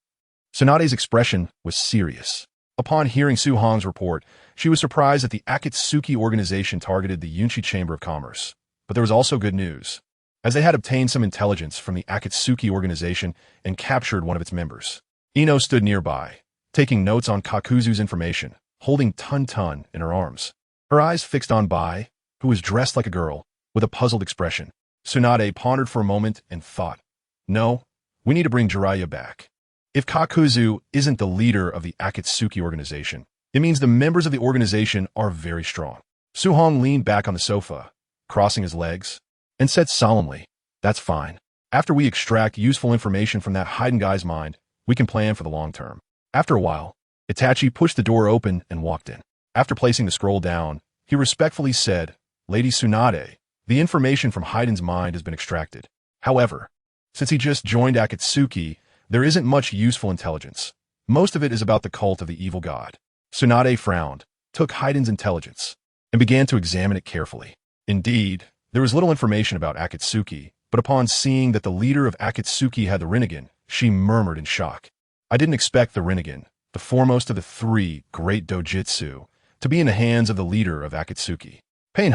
Tsunade's expression was serious. Upon hearing Su Hong's report, she was surprised that the Akatsuki organization targeted the Yunshi Chamber of Commerce. But there was also good news, as they had obtained some intelligence from the Akatsuki organization and captured one of its members. Ino stood nearby, taking notes on Kakuzu's information, holding Tun-Tun in her arms. Her eyes fixed on Bai, who was dressed like a girl, with a puzzled expression. Tsunade pondered for a moment and thought, no, we need to bring Jiraiya back. If Kakuzu isn't the leader of the Akatsuki organization, it means the members of the organization are very strong. Su Hong leaned back on the sofa, crossing his legs, and said solemnly, that's fine. After we extract useful information from that hidden guy's mind, we can plan for the long term. After a while, Itachi pushed the door open and walked in. After placing the scroll down, he respectfully said, Lady Tsunade, the information from Haiden's mind has been extracted. However, since he just joined Akatsuki, there isn't much useful intelligence. Most of it is about the cult of the evil god. Tsunade frowned, took Haiden's intelligence, and began to examine it carefully. Indeed, there was little information about Akatsuki, but upon seeing that the leader of Akatsuki had the Rinnegan, she murmured in shock. I didn't expect the Rinnegan, the foremost of the 3 great dojutsu, to be in the hands of the leader of Akatsuki. Pain,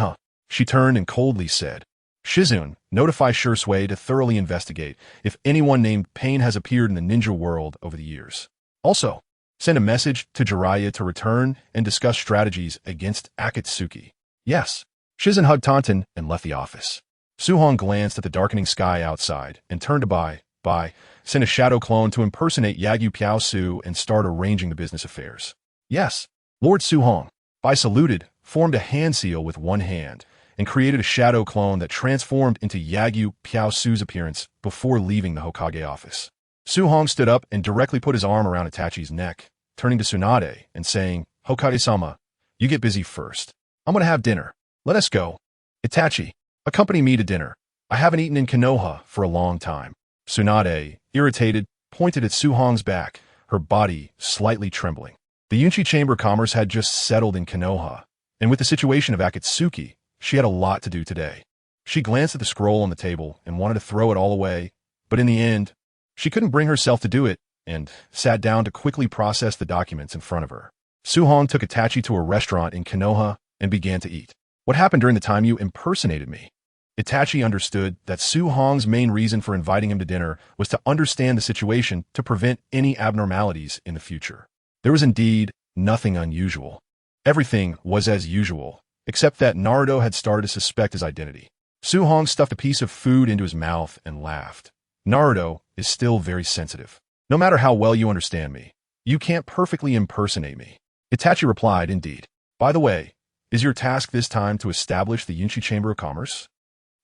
she turned and coldly said, Shizune, notify Shursui to thoroughly investigate if anyone named Pain has appeared in the ninja world over the years. Also, send a message to Jiraiya to return and discuss strategies against Akatsuki. Yes. Shizune hugged Taunton and left the office. Su Hong glanced at the darkening sky outside and turned to Bai. Bai, send a shadow clone to impersonate Yagyu Piao-su and start arranging the business affairs. Yes. Lord Su Hong. Bai saluted, formed a hand seal with one hand, and created a shadow clone that transformed into Yagyu Piao-su's appearance before leaving the Hokage office. Su Hong stood up and directly put his arm around Itachi's neck, turning to Tsunade and saying, Hokage-sama, you get busy first. I'm going to have dinner. Let us go. Itachi, accompany me to dinner. I haven't eaten in Konoha for a long time. Tsunade, irritated, pointed at Su Hong's back, her body slightly trembling. The Yunshi Chamber of Commerce had just settled in Konoha, and with the situation of Akatsuki, she had a lot to do today. She glanced at the scroll on the table and wanted to throw it all away, but in the end, she couldn't bring herself to do it and sat down to quickly process the documents in front of her. Su Hong took Itachi to a restaurant in Konoha and began to eat. What happened during the time you impersonated me? Itachi understood that Su Hong's main reason for inviting him to dinner was to understand the situation to prevent any abnormalities in the future. There was indeed nothing unusual. Everything was as usual, except that Naruto had started to suspect his identity. Su-hong stuffed a piece of food into his mouth and laughed. Naruto is still very sensitive. No matter how well you understand me, you can't perfectly impersonate me. Itachi replied, indeed. By the way, is your task this time to establish the Yunshi Chamber of Commerce?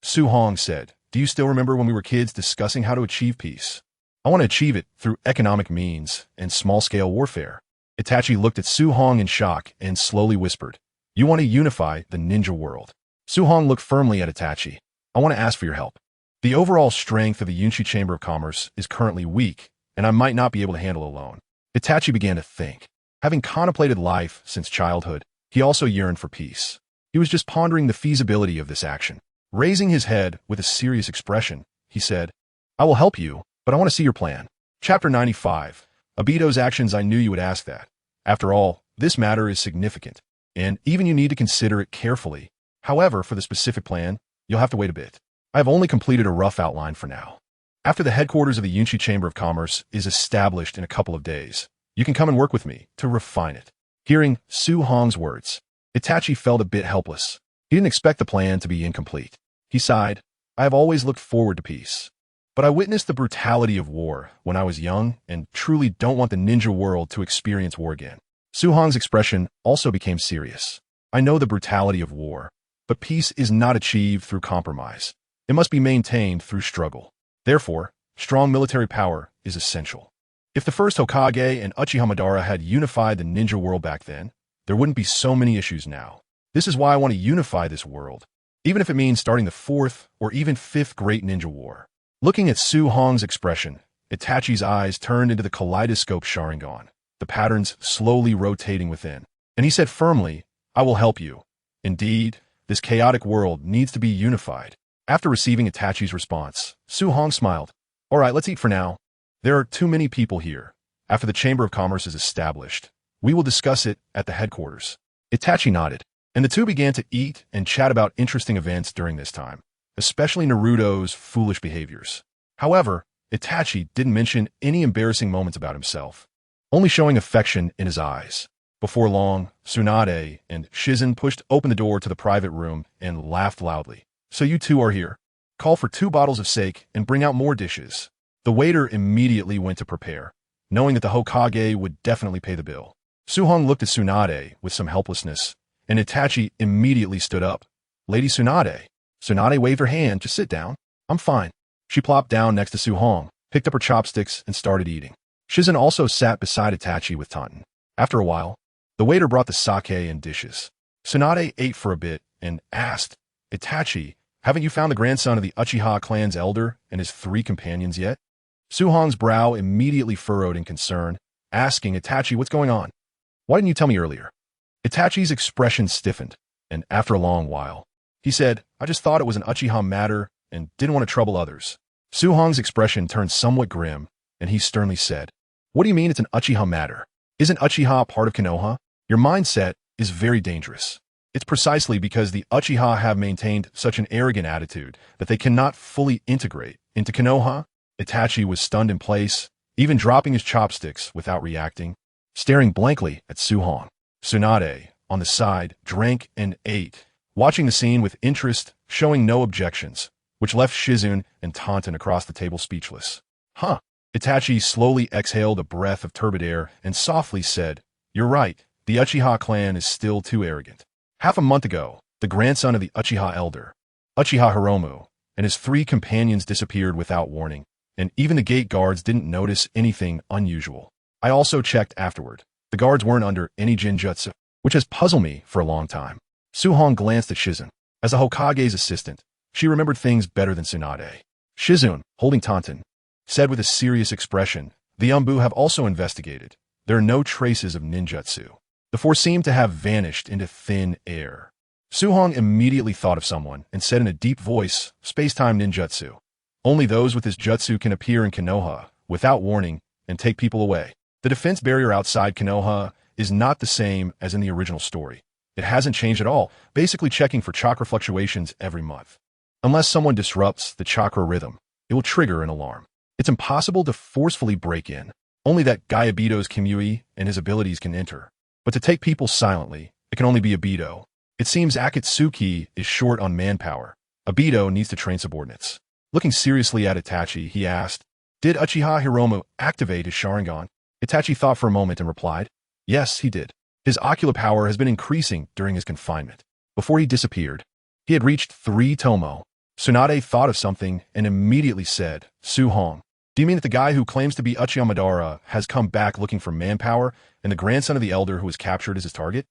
Su-hong said, do you still remember when we were kids discussing how to achieve peace? I want to achieve it through economic means and small-scale warfare. Itachi looked at Su-hong in shock and slowly whispered, you want to unify the ninja world. Su-hong looked firmly at Itachi. I want to ask for your help. The overall strength of the Yunshi Chamber of Commerce is currently weak, and I might not be able to handle alone. Itachi began to think. Having contemplated life since childhood, he also yearned for peace. He was just pondering the feasibility of this action. Raising his head with a serious expression, he said, I will help you, but I want to see your plan. Chapter 95. Obito's actions. I knew you would ask that. After all, this matter is significant, and even you need to consider it carefully. However, for the specific plan, you'll have to wait a bit. I have only completed a rough outline for now. After the headquarters of the Yunshi Chamber of Commerce is established in a couple of days, you can come and work with me to refine it. Hearing Su-hong's words, Itachi felt a bit helpless. He didn't expect the plan to be incomplete. He sighed, I have always looked forward to peace. But I witnessed the brutality of war when I was young and truly don't want the ninja world to experience war again. Su-hong's expression also became serious. I know the brutality of war, but peace is not achieved through compromise. It must be maintained through struggle. Therefore, strong military power is essential. If the first Hokage and Uchiha Madara had unified the ninja world back then, there wouldn't be so many issues now. This is why I want to unify this world, even if it means starting the 4th or even 5th Great Ninja War. Looking at Su-hong's expression, Itachi's eyes turned into the kaleidoscope Sharingan, the patterns slowly rotating within. And he said firmly, I will help you. Indeed, this chaotic world needs to be unified. After receiving Itachi's response, Su-hong smiled. All right, let's eat for now. There are too many people here. After the Chamber of Commerce is established, we will discuss it at the headquarters. Itachi nodded, and the two began to eat and chat about interesting events during this time, especially Naruto's foolish behaviors. However, Itachi didn't mention any embarrassing moments about himself, only showing affection in his eyes. Before long, Tsunade and Shizen pushed open the door to the private room and laughed loudly. So you two are here. Call for 2 bottles of sake and bring out more dishes. The waiter immediately went to prepare, knowing that the Hokage would definitely pay the bill. Su-hong looked at Tsunade with some helplessness, and Itachi immediately stood up. Lady Tsunade. Tsunade waved her hand. Just sit down. I'm fine. She plopped down next to Su-hong, picked up her chopsticks, and started eating. Shizen also sat beside Itachi with Taunton. After a while, the waiter brought the sake and dishes. Tsunade ate for a bit and asked, Itachi, haven't you found the grandson of the Uchiha clan's elder and his 3 companions yet? Su-hong's brow immediately furrowed in concern, asking Itachi what's going on. Why didn't you tell me earlier? Itachi's expression stiffened, and after a long while, he said, I just thought it was an Uchiha matter and didn't want to trouble others. Su-hong's expression turned somewhat grim, and he sternly said, What do you mean it's an Uchiha matter? Isn't Uchiha part of Konoha? Your mindset is very dangerous. It's precisely because the Uchiha have maintained such an arrogant attitude that they cannot fully integrate into Konoha. Itachi was stunned in place, even dropping his chopsticks without reacting, staring blankly at Su-hong. Tsunade, on the side, drank and ate, watching the scene with interest, showing no objections, which left Shizen and Taunton across the table speechless. Huh. Itachi slowly exhaled a breath of turbid air and softly said, You're right, the Uchiha clan is still too arrogant. Half a month ago, the grandson of the Uchiha elder, Uchiha Hiromu, and his 3 companions disappeared without warning, and even the gate guards didn't notice anything unusual. I also checked afterward. The guards weren't under any ninjutsu, which has puzzled me for a long time. Su-hong glanced at Shizen. As a Hokage's assistant, she remembered things better than Tsunade. Shizen, holding Taunton, said with a serious expression, The Umbu have also investigated. There are no traces of ninjutsu. The 4 seemed to have vanished into thin air. Su-hong immediately thought of someone and said in a deep voice, Space-time ninjutsu. Only those with this jutsu can appear in Konoha, without warning, and take people away. The defense barrier outside Konoha is not the same as in the original story. It hasn't changed at all, basically checking for chakra fluctuations every month. Unless someone disrupts the chakra rhythm, it will trigger an alarm. It's impossible to forcefully break in. Only that guy Obito's Kimui and his abilities can enter. But to take people silently, it can only be Obito. It seems Akatsuki is short on manpower, Obito needs to train subordinates. Looking seriously at Itachi, he asked, "Did Uchiha Hiromu activate his Sharingan?" Itachi thought for a moment and replied, "Yes, he did. His ocular power has been increasing during his confinement." Before he disappeared, he had reached 3 Tomo. Tsunade thought of something and immediately said, "Su Hong, do you mean that the guy who claims to be Uchiha Madara has come back looking for manpower and the grandson of the elder who was captured as his target?"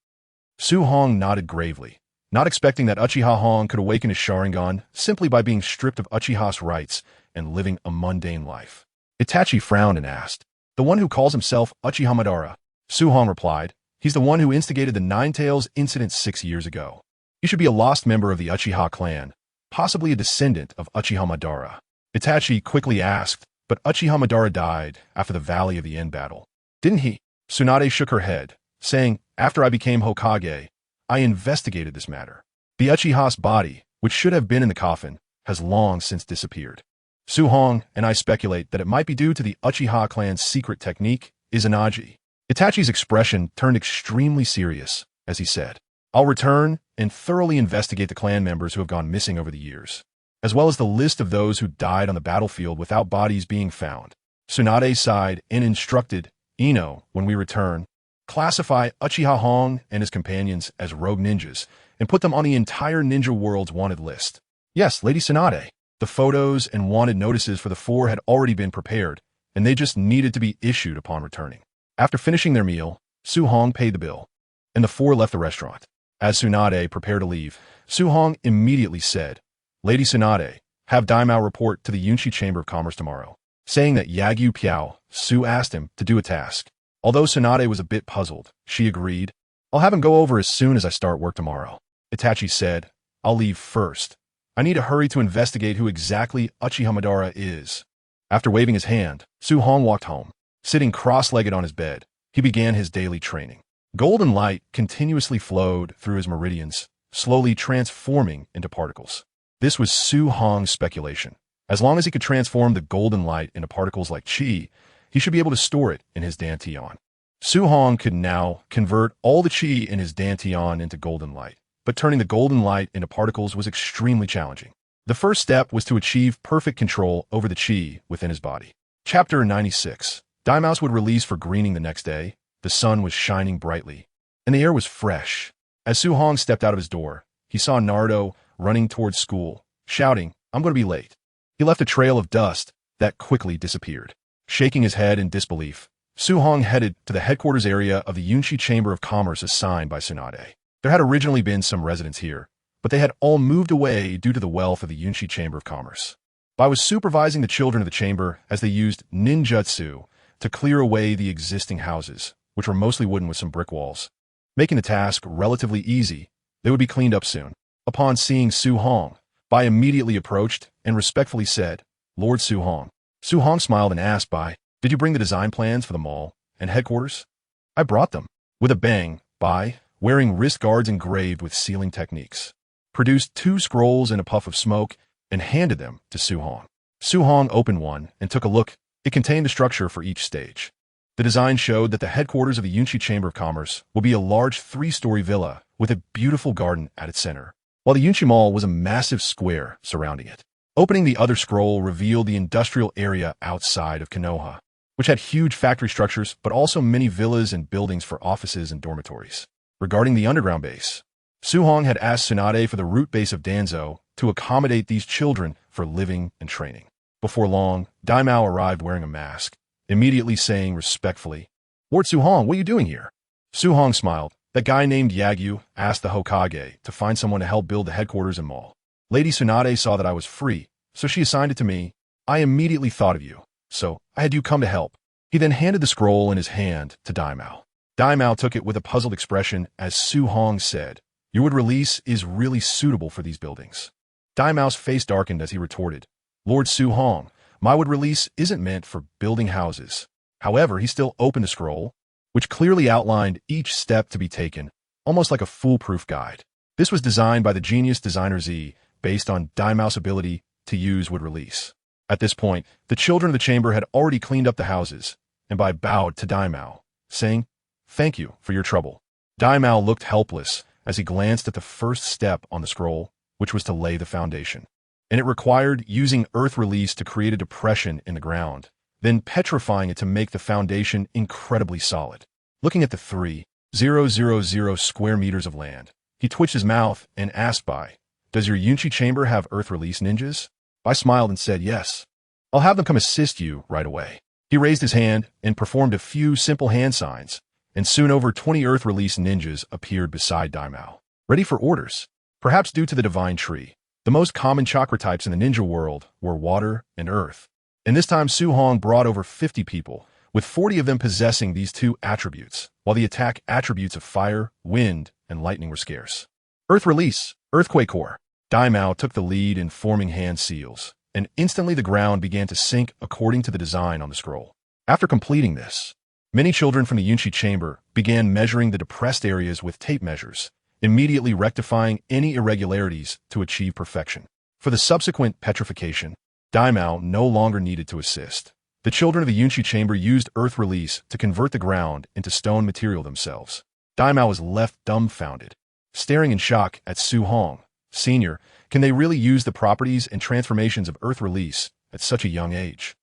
Su Hong nodded gravely, not expecting that Uchiha Hong could awaken his Sharingan simply by being stripped of Uchiha's rights and living a mundane life. Itachi frowned and asked, "The one who calls himself Uchiha Madara?" Su Hong replied, "He's the one who instigated the Nine Tails incident 6 years ago. He should be a lost member of the Uchiha clan, possibly a descendant of Uchiha Madara." Itachi quickly asked, "But Uchiha Madara died after the Valley of the End battle, didn't he?" Tsunade shook her head, saying, "After I became Hokage, I investigated this matter. The Uchiha's body, which should have been in the coffin, has long since disappeared. Su Hong and I speculate that it might be due to the Uchiha clan's secret technique, Izanagi." Itachi's expression turned extremely serious as he said, "I'll return and thoroughly investigate the clan members who have gone missing over the years, as well as the list of those who died on the battlefield without bodies being found." Tsunade sighed and instructed, "Ino, when we return, classify Uchiha Hong and his companions as rogue ninjas and put them on the entire ninja world's wanted list." "Yes, Lady Tsunade." The photos and wanted notices for the 4 had already been prepared, and they just needed to be issued upon returning. After finishing their meal, Su Hong paid the bill, and the 4 left the restaurant. As Tsunade prepared to leave, Su Hong immediately said, "Lady Tsunade, have Daimao report to the Yunshi Chamber of Commerce tomorrow." Saying that Yagyu Piao, Su asked him to do a task. Although Tsunade was a bit puzzled, she agreed, "I'll have him go over as soon as I start work tomorrow." Itachi said, "I'll leave first. I need to hurry to investigate who exactly Uchiha Madara is." After waving his hand, Su Hong walked home. Sitting cross-legged on his bed, he began his daily training. Golden light continuously flowed through his meridians, slowly transforming into particles. This was Su Hong's speculation. As long as he could transform the golden light into particles like chi, he should be able to store it in his dantian. Su Hong could now convert all the chi in his dantian into golden light, but turning the golden light into particles was extremely challenging. The first step was to achieve perfect control over the chi within his body. Chapter 96. Daimao would release for greening the next day. The sun was shining brightly, and the air was fresh. As Su Hong stepped out of his door, he saw Naruto running towards school, shouting, "I'm going to be late." He left a trail of dust that quickly disappeared. Shaking his head in disbelief, Su Hong headed to the headquarters area of the Yunshi Chamber of Commerce assigned by Tsunade. There had originally been some residents here, but they had all moved away due to the wealth of the Yunshi Chamber of Commerce. Bai was supervising the children of the chamber as they used ninjutsu to clear away the existing houses, which were mostly wooden with some brick walls. Making the task relatively easy, they would be cleaned up soon. Upon seeing Su Hong, Bai immediately approached and respectfully said, "Lord Su Hong." Su Hong smiled and asked Bai, "Did you bring the design plans for the mall and headquarters?" "I brought them." With a bang, Bai, wearing wrist guards engraved with sealing techniques, produced 2 scrolls in a puff of smoke and handed them to Su Hong. Su Hong opened one and took a look. It contained the structure for each stage. The design showed that the headquarters of the Yunshi Chamber of Commerce will be a large 3-story villa with a beautiful garden at its center, while the Yunshi Mall was a massive square surrounding it. Opening the other scroll revealed the industrial area outside of Konoha, which had huge factory structures but also many villas and buildings for offices and dormitories. Regarding the underground base, Su Hong had asked Tsunade for the root base of Danzo to accommodate these children for living and training. Before long, Daimao arrived wearing a mask, immediately saying respectfully, "Lord Su Hong, what are you doing here?" Su Hong smiled. "That guy named Yagyu asked the Hokage to find someone to help build the headquarters and mall. Lady Tsunade saw that I was free, so she assigned it to me. I immediately thought of you, so I had you come to help." He then handed the scroll in his hand to Daimao. Daimao took it with a puzzled expression as Su Hong said, "Your wood release is really suitable for these buildings." Daimao's face darkened as he retorted, "Lord Su Hong, my wood release isn't meant for building houses." However, he still opened the scroll, which clearly outlined each step to be taken, almost like a foolproof guide. This was designed by the genius designer Z, based on Daimao's ability to use wood release. At this point, the children of the chamber had already cleaned up the houses, and Bai bowed to Daimao, saying, "Thank you for your trouble." Daimao looked helpless as he glanced at the first step on the scroll, which was to lay the foundation. And it required using earth release to create a depression in the ground, then petrifying it to make the foundation incredibly solid. Looking at the 3,000 square meters of land, he twitched his mouth and asked does your Yunchi chamber have earth release ninjas? I smiled and said, yes. I'll have them come assist you right away. He raised his hand and performed a few simple hand signs, and soon over 20 earth release ninjas appeared beside Daimao, ready for orders. Perhaps due to the divine tree, the most common chakra types in the ninja world were water and earth. And this time Su Hong brought over 50 people, with 40 of them possessing these two attributes, while the attack attributes of fire, wind, and lightning were scarce. Earth release, earthquake core. Daimao took the lead in forming hand seals, and instantly the ground began to sink according to the design on the scroll. After completing this, many children from the Yunchi chamber began measuring the depressed areas with tape measures, immediately rectifying any irregularities to achieve perfection. For the subsequent petrification, Daimao no longer needed to assist. The children of the Yunchi chamber used earth release to convert the ground into stone material themselves. Daimao was left dumbfounded, staring in shock at Su Hong. Senior, can they really use the properties and transformations of earth release at such a young age?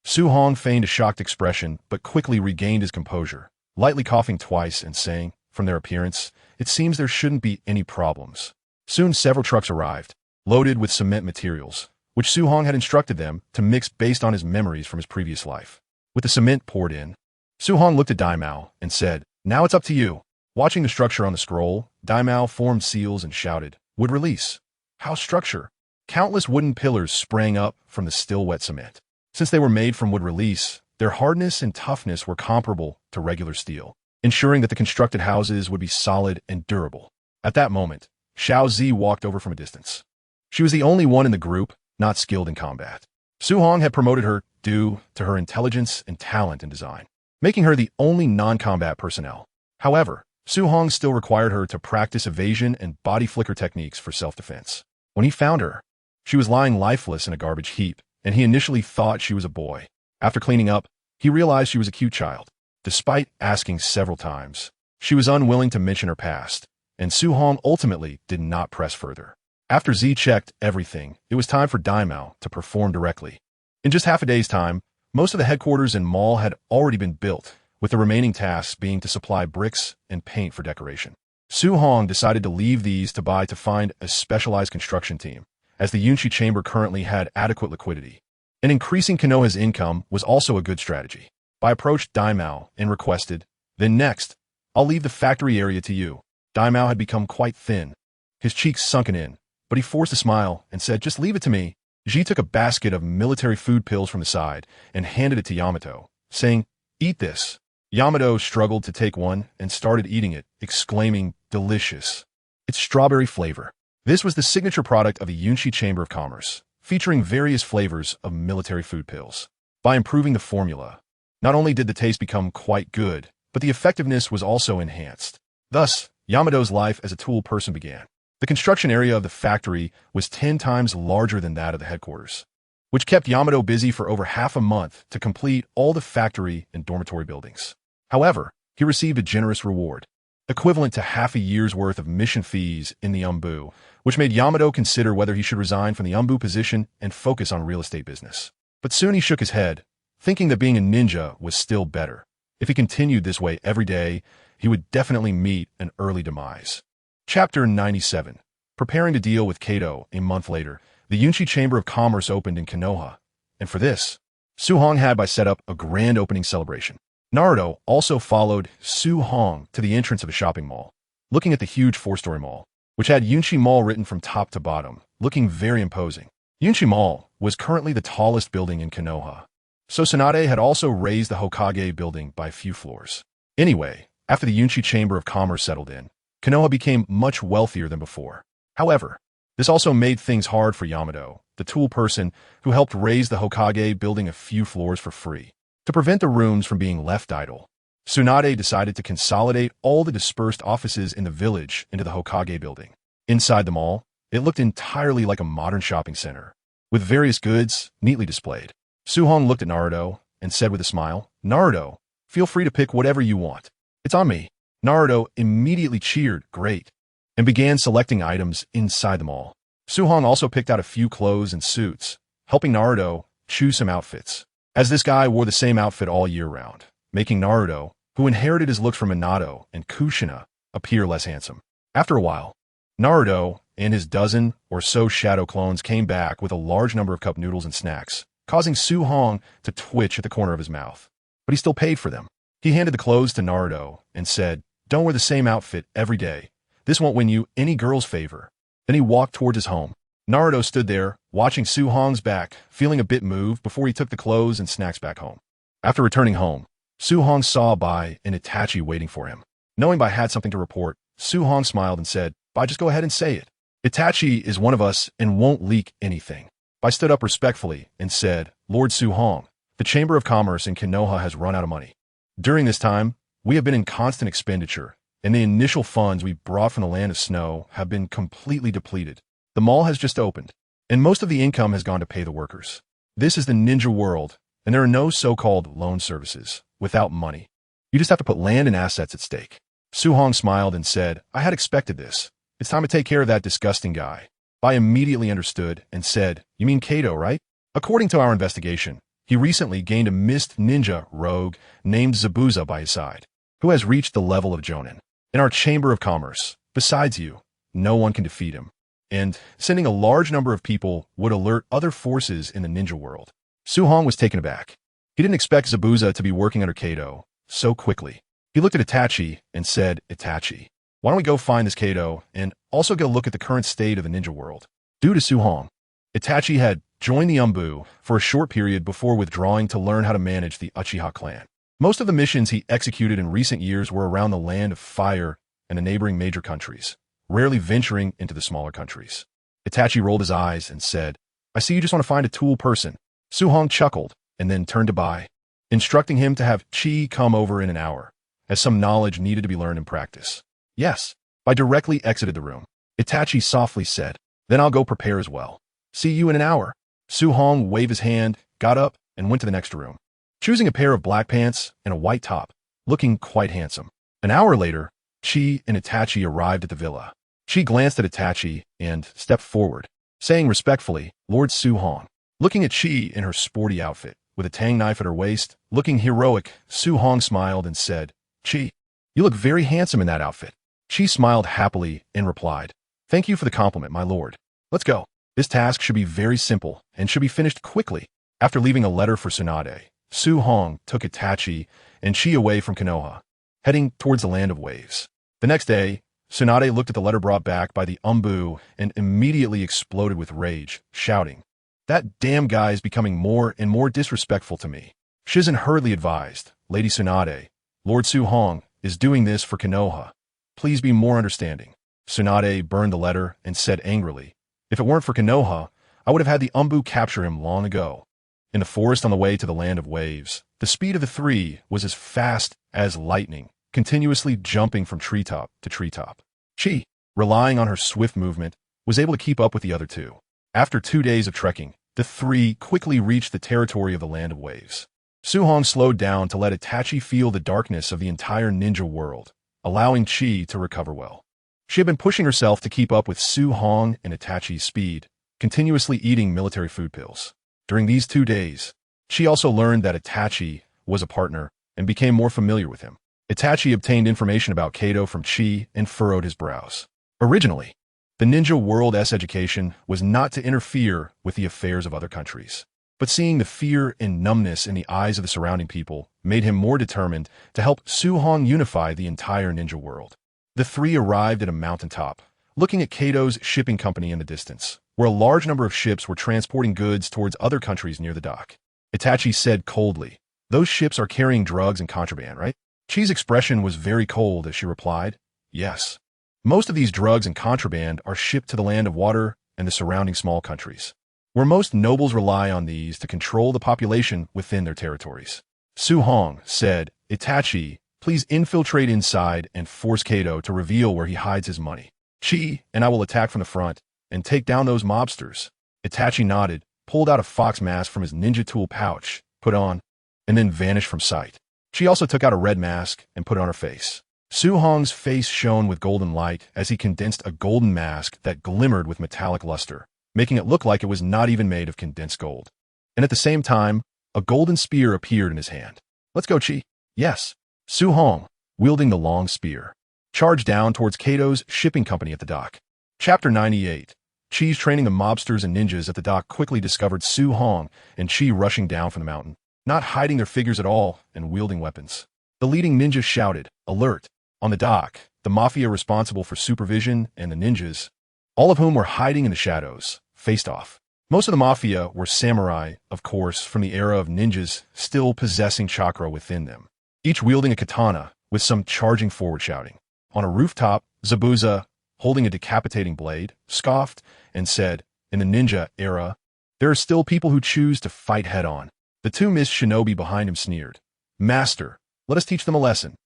Su Hong feigned a shocked expression, but quickly regained his composure, lightly coughing twice and saying, from their appearance, it seems there shouldn't be any problems. Soon several trucks arrived, loaded with cement materials, which Su Hong had instructed them to mix based on his memories from his previous life. With the cement poured in, Su Hong looked at Daimao and said, now it's up to you. Watching the structure on the scroll, Daimao formed seals and shouted, wood release. House structure. Countless wooden pillars sprang up from the still wet cement. Since they were made from wood release, their hardness and toughness were comparable to regular steel, ensuring that the constructed houses would be solid and durable. At that moment, Xiao Zi walked over from a distance. She was the only one in the group not skilled in combat. Su Hong had promoted her due to her intelligence and talent in design, making her the only non-combat personnel. However, Su Hong still required her to practice evasion and body flicker techniques for self-defense. When he found her, she was lying lifeless in a garbage heap, and he initially thought she was a boy. After cleaning up, he realized she was a cute child. Despite asking several times, she was unwilling to mention her past, and Su Hong ultimately did not press further. After Z checked everything, it was time for Daimao to perform directly. In just half a day's time, most of the headquarters and mall had already been built, with the remaining tasks being to supply bricks and paint for decoration. Su Hong decided to leave these to find a specialized construction team, as the Yunchi chamber currently had adequate liquidity. And increasing Konoha's income was also a good strategy. I approached Daimao and requested, then next, I'll leave the factory area to you. Daimao had become quite thin, his cheeks sunken in, but he forced a smile and said, just leave it to me. Ji took a basket of military food pills from the side and handed it to Yamato, saying, eat this. Yamato struggled to take one and started eating it, exclaiming, delicious. Its strawberry flavor. This was the signature product of the Yunchi Chamber of Commerce, featuring various flavors of military food pills. By improving the formula, not only did the taste become quite good, but the effectiveness was also enhanced. Thus, Yamato's life as a tool person began. The construction area of the factory was 10 times larger than that of the headquarters, which kept Yamato busy for over half a month to complete all the factory and dormitory buildings. However, he received a generous reward, equivalent to half a year's worth of mission fees in the Umbu, which made Yamato consider whether he should resign from the Umbu position and focus on real estate business. But soon he shook his head, thinking that being a ninja was still better. If he continued this way every day, he would definitely meet an early demise. Chapter 97. Preparing to deal with Kato. A month later, the Yunchi Chamber of Commerce opened in Konoha, and for this, Su Hong had set up a grand opening celebration. Naruto also followed Su Hong to the entrance of a shopping mall, looking at the huge 4-story mall, which had Yunchi Mall written from top to bottom, looking very imposing. Yunchi Mall was currently the tallest building in Konoha, so Tsunade had also raised the Hokage building by a few floors. Anyway, after the Yunchi Chamber of Commerce settled in, Konoha became much wealthier than before. However, this also made things hard for Yamato, the tool person who helped raise the Hokage building a few floors for free. To prevent the rooms from being left idle, Tsunade decided to consolidate all the dispersed offices in the village into the Hokage building. Inside the mall, it looked entirely like a modern shopping center, with various goods neatly displayed. Su Hong looked at Naruto and said with a smile, Naruto, feel free to pick whatever you want. It's on me. Naruto immediately cheered, great, and began selecting items inside the mall. Su-hong also picked out a few clothes and suits, helping Naruto choose some outfits, as this guy wore the same outfit all year round, making Naruto, who inherited his looks from Minato and Kushina, appear less handsome. After a while, Naruto and his dozen or so shadow clones came back with a large number of cup noodles and snacks, causing Su-hong to twitch at the corner of his mouth. But he still paid for them. He handed the clothes to Naruto and said, "Don't wear the same outfit every day. This won't win you any girl's favor." Then he walked towards his home. Naruto stood there, watching Su-hong's back, feeling a bit moved before he took the clothes and snacks back home. After returning home, Su-hong saw Bai and Itachi waiting for him. Knowing Bai had something to report, Su-hong smiled and said, "Bai, just go ahead and say it. Itachi is one of us and won't leak anything." Bai stood up respectfully and said, "Lord Su-hong, the Chamber of Commerce in Konoha has run out of money. During this time, we have been in constant expenditure, and the initial funds we brought from the land of snow have been completely depleted. The mall has just opened, and most of the income has gone to pay the workers. This is the ninja world, and there are no so-called loan services without money. You just have to put land and assets at stake." Su-hong smiled and said, "I had expected this. It's time to take care of that disgusting guy." Bai immediately understood and said, "You mean Kato, right? According to our investigation, he recently gained a mist ninja rogue named Zabuza by his side, who has reached the level of Jonin. In our Chamber of Commerce, besides you, no one can defeat him. And sending a large number of people would alert other forces in the ninja world." Su-hong was taken aback. He didn't expect Zabuza to be working under Kato so quickly. He looked at Itachi and said, "Itachi, why don't we go find this Kato and also go look at the current state of the ninja world?" Due to Su-hong, Itachi had joined the Umbu for a short period before withdrawing to learn how to manage the Uchiha clan. Most of the missions he executed in recent years were around the land of fire and the neighboring major countries, rarely venturing into the smaller countries. Itachi rolled his eyes and said, "I see you just want to find a tool person." Su-hong chuckled and then turned to Bai, instructing him to have Chi come over in an hour, as some knowledge needed to be learned in practice. "Yes." Bai directly exited the room. Itachi softly said, "Then I'll go prepare as well. See you in an hour." Su-hong waved his hand, got up, and went to the next room, choosing a pair of black pants and a white top, looking quite handsome. An hour later, Chi and Itachi arrived at the villa. Chi glanced at Itachi and stepped forward, saying respectfully, "Lord Su-hong." Looking at Chi in her sporty outfit, with a tang knife at her waist, looking heroic, Su-hong smiled and said, "Chi, you look very handsome in that outfit." Chi smiled happily and replied, "Thank you for the compliment, my lord. Let's go. This task should be very simple and should be finished quickly." After leaving a letter for Tsunade, Su-hong took Itachi and Chi away from Konoha, heading towards the land of waves. The next day, Tsunade looked at the letter brought back by the Umbu and immediately exploded with rage, shouting, "That damn guy is becoming more and more disrespectful to me." Shizen hurriedly advised, "Lady Tsunade, Lord Su-hong is doing this for Konoha. Please be more understanding." Tsunade burned the letter and said angrily, "If it weren't for Konoha, I would have had the Umbu capture him long ago." In the forest on the way to the land of waves, the speed of the three was as fast as lightning, continuously jumping from treetop to treetop. Chi, relying on her swift movement, was able to keep up with the other two. After 2 days of trekking, the three quickly reached the territory of the land of waves. Su-hong slowed down to let Itachi feel the darkness of the entire ninja world, allowing Chi to recover well. She had been pushing herself to keep up with Su-hong and Itachi's speed, continuously eating military food pills. During these 2 days, Chi also learned that Itachi was a partner and became more familiar with him. Itachi obtained information about Kato from Chi and furrowed his brows. Originally, the ninja world's education was not to interfere with the affairs of other countries, but seeing the fear and numbness in the eyes of the surrounding people made him more determined to help Su-hong unify the entire ninja world. The three arrived at a mountaintop, looking at Kato's shipping company in the distance, where a large number of ships were transporting goods towards other countries near the dock. Itachi said coldly, "Those ships are carrying drugs and contraband, right?" Chi's expression was very cold as she replied, "Yes. Most of these drugs and contraband are shipped to the land of water and the surrounding small countries, where most nobles rely on these to control the population within their territories." Su-hong said, "Itachi, please infiltrate inside and force Kato to reveal where he hides his money. Chi and I will attack from the front and take down those mobsters." Itachi nodded, pulled out a fox mask from his ninja tool pouch, put on, and then vanished from sight. She also took out a red mask and put it on her face. Su Hong's face shone with golden light as he condensed a golden mask that glimmered with metallic luster, making it look like it was not even made of condensed gold. And at the same time, a golden spear appeared in his hand. Let's go, Chi. Yes. Su Hong, wielding the long spear, charged down towards Kato's shipping company at the dock. Chapter 98. Chi's training the mobsters and ninjas at the dock quickly discovered Su Hong and Chi rushing down from the mountain, not hiding their figures at all and wielding weapons. The leading ninja shouted, "Alert!" On the dock, the mafia responsible for supervision and the ninjas, all of whom were hiding in the shadows, faced off. Most of the mafia were samurai, of course, from the era of ninjas still possessing chakra within them, each wielding a katana, with some charging forward shouting. On a rooftop, Zabuza, holding a decapitating blade, scoffed and said, "In the ninja era, there are still people who choose to fight head-on." The two missed shinobi behind him sneered, "Master, let us teach them a lesson.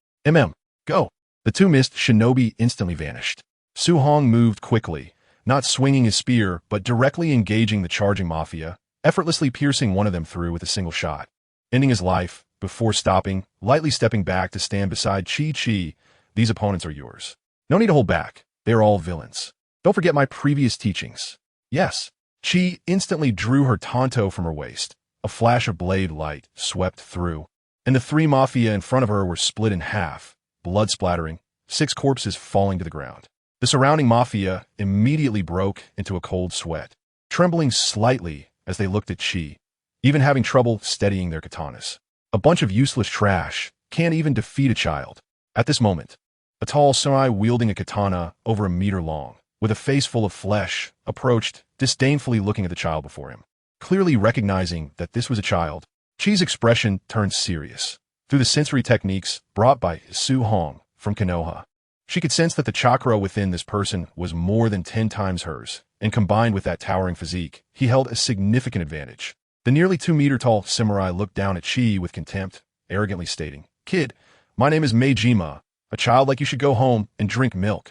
Go." The two missed shinobi instantly vanished. Su Hong moved quickly, not swinging his spear, but directly engaging the charging mafia, effortlessly piercing one of them through with a single shot, ending his life, before stopping, lightly stepping back to stand beside Chi. "These opponents are yours. No need to hold back. They are all villains. Don't forget my previous teachings." "Yes." Chi instantly drew her tanto from her waist. A flash of blade light swept through, and the three mafia in front of her were split in half, blood splattering, 6 corpses falling to the ground. The surrounding mafia immediately broke into a cold sweat, trembling slightly as they looked at Chi, even having trouble steadying their katanas. A bunch of useless trash can't even defeat a child. At this moment, a tall samurai wielding a katana over a meter long, with a face full of flesh, approached, disdainfully looking at the child before him. Clearly recognizing that this was a child, Chi's expression turned serious. Through the sensory techniques brought by Su Hong from Konoha, she could sense that the chakra within this person was more than 10 times hers, and combined with that towering physique, he held a significant advantage. The nearly 2-meter-tall samurai looked down at Chi with contempt, arrogantly stating, "Kid, my name is Meijima. A child like you should go home and drink milk."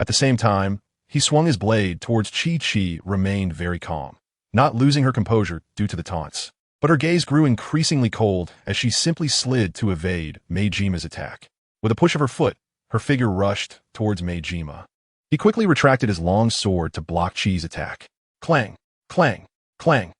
At the same time, he swung his blade towards Chi. Chi remained very calm, not losing her composure due to the taunts. But her gaze grew increasingly cold as she simply slid to evade Meijima's attack. With a push of her foot, her figure rushed towards Meijima. He quickly retracted his long sword to block Chi's attack. Clang, clang, clang.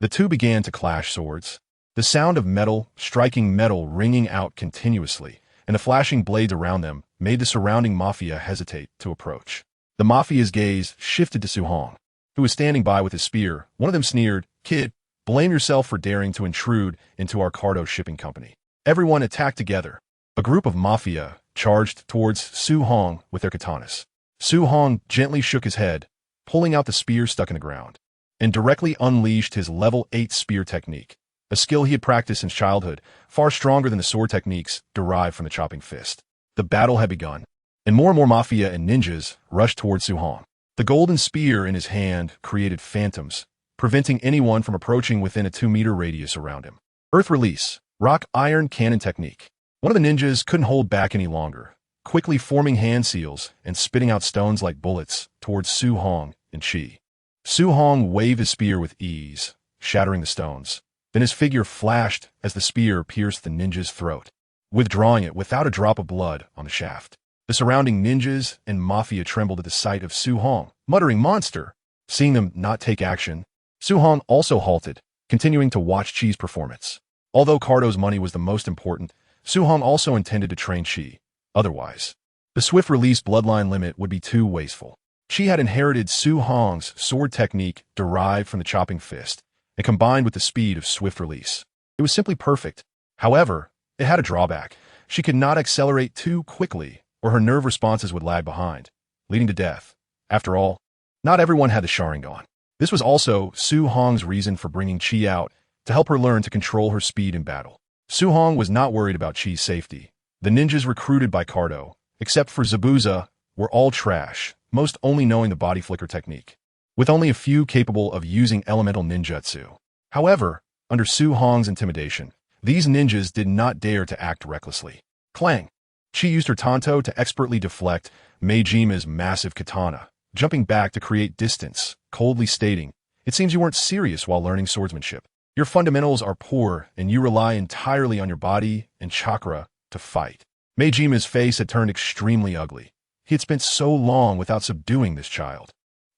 The two began to clash swords, the sound of metal striking metal ringing out continuously, and the flashing blades around them made the surrounding mafia hesitate to approach. The mafia's gaze shifted to Su Hong, who was standing by with his spear. One of them sneered, "Kid, blame yourself for daring to intrude into our cargo shipping company." Everyone attacked together. A group of mafia charged towards Su Hong with their katanas. Su Hong gently shook his head, pulling out the spear stuck in the ground, and directly unleashed his level 8 spear technique, a skill he had practiced since childhood, far stronger than the sword techniques derived from the chopping fist. The battle had begun, and more mafia and ninjas rushed towards Su Hong. The golden spear in his hand created phantoms, preventing anyone from approaching within a 2-meter radius around him. Earth release, rock iron cannon technique. One of the ninjas couldn't hold back any longer, quickly forming hand seals and spitting out stones like bullets towards Su Hong and Chi. Su Hong waved his spear with ease, shattering the stones. Then his figure flashed as the spear pierced the ninja's throat, withdrawing it without a drop of blood on the shaft. The surrounding ninjas and mafia trembled at the sight of Su Hong, muttering, "Monster!" Seeing them not take action, Su Hong also halted, continuing to watch Chi's performance. Although Cardo's money was the most important, Su Hong also intended to train Chi. Otherwise, the swift release bloodline limit would be too wasteful. Chi had inherited Su Hong's sword technique derived from the chopping fist, and combined with the speed of swift release. It was simply perfect. However, it had a drawback. She could not accelerate too quickly, or her nerve responses would lag behind, leading to death. After all, not everyone had the Sharingan. This was also Su Hong's reason for bringing Chi out, to help her learn to control her speed in battle. Su Hong was not worried about Chi's safety. The ninjas recruited by Cardo, except for Zabuza, were all trash, most only knowing the body flicker technique, with only a few capable of using elemental ninjutsu. However, under Su Hong's intimidation, these ninjas did not dare to act recklessly. Clang! Chi used her tanto to expertly deflect Meijima's massive katana, jumping back to create distance, coldly stating, "It seems you weren't serious while learning swordsmanship. Your fundamentals are poor and you rely entirely on your body and chakra to fight." Meijima's face had turned extremely ugly. He had spent so long without subduing this child.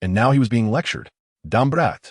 And now he was being lectured. Dambrat.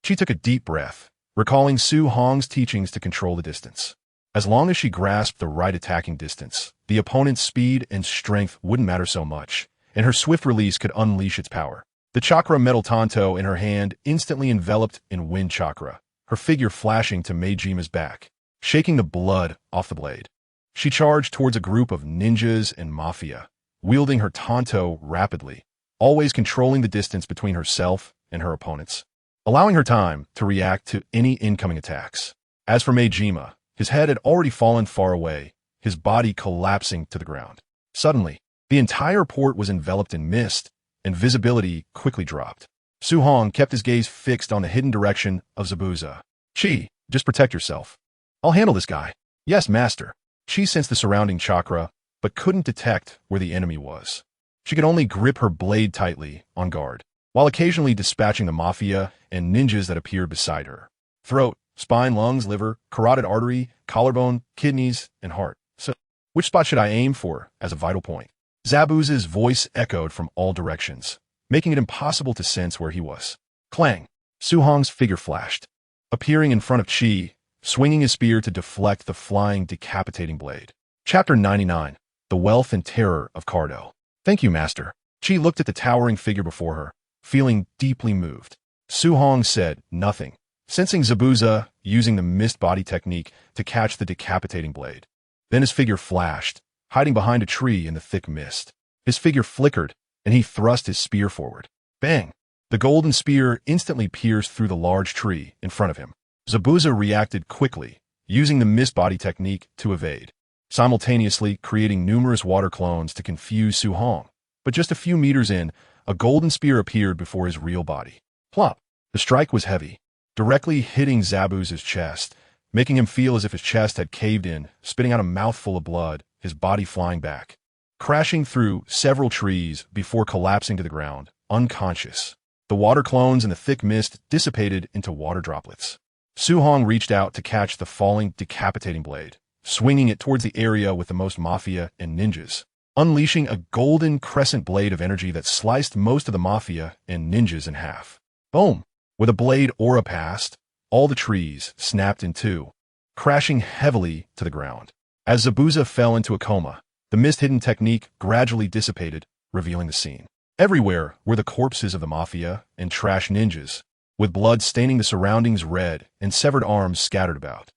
She took a deep breath, recalling Su Hong's teachings to control the distance. As long as she grasped the right attacking distance, the opponent's speed and strength wouldn't matter so much, and her swift release could unleash its power. The chakra metal tanto in her hand instantly enveloped in wind chakra, her figure flashing to Meijima's back, shaking the blood off the blade. She charged towards a group of ninjas and mafia, wielding her tanto rapidly, always controlling the distance between herself and her opponents, allowing her time to react to any incoming attacks. As for Meijima, his head had already fallen far away, his body collapsing to the ground. Suddenly, the entire port was enveloped in mist, and visibility quickly dropped. Su Hong kept his gaze fixed on the hidden direction of Zabuza. Chi, just protect yourself. I'll handle this guy. Yes, master. She sensed the surrounding chakra, but couldn't detect where the enemy was. She could only grip her blade tightly, on guard, while occasionally dispatching the mafia and ninjas that appeared beside her. Throat, spine, lungs, liver, carotid artery, collarbone, kidneys, and heart. So, which spot should I aim for as a vital point? Zabuza's voice echoed from all directions, making it impossible to sense where he was. Clang! Su Hong's figure flashed, appearing in front of Chi, swinging his spear to deflect the flying, decapitating blade. Chapter 99. The Wealth and Terror of Cardo. Thank you, master. Chi looked at the towering figure before her, feeling deeply moved. Su Hong said nothing, sensing Zabuza using the mist body technique to catch the decapitating blade. Then his figure flashed, hiding behind a tree in the thick mist. His figure flickered, and he thrust his spear forward. Bang! The golden spear instantly pierced through the large tree in front of him. Zabuza reacted quickly, using the mist body technique to evade, simultaneously creating numerous water clones to confuse Su Hong. But just a few meters in, a golden spear appeared before his real body. Plop! The strike was heavy, directly hitting Zabuza's chest, making him feel as if his chest had caved in, spitting out a mouthful of blood, his body flying back, crashing through several trees before collapsing to the ground, unconscious. The water clones in the thick mist dissipated into water droplets. Su Hong reached out to catch the falling, decapitating blade, swinging it towards the area with the most mafia and ninjas, unleashing a golden crescent blade of energy that sliced most of the mafia and ninjas in half. Boom! With a blade aura passed, all the trees snapped in two, crashing heavily to the ground. As Zabuza fell into a coma, the mist-hidden technique gradually dissipated, revealing the scene. Everywhere were the corpses of the mafia and trash ninjas, with blood staining the surroundings red and severed arms scattered about.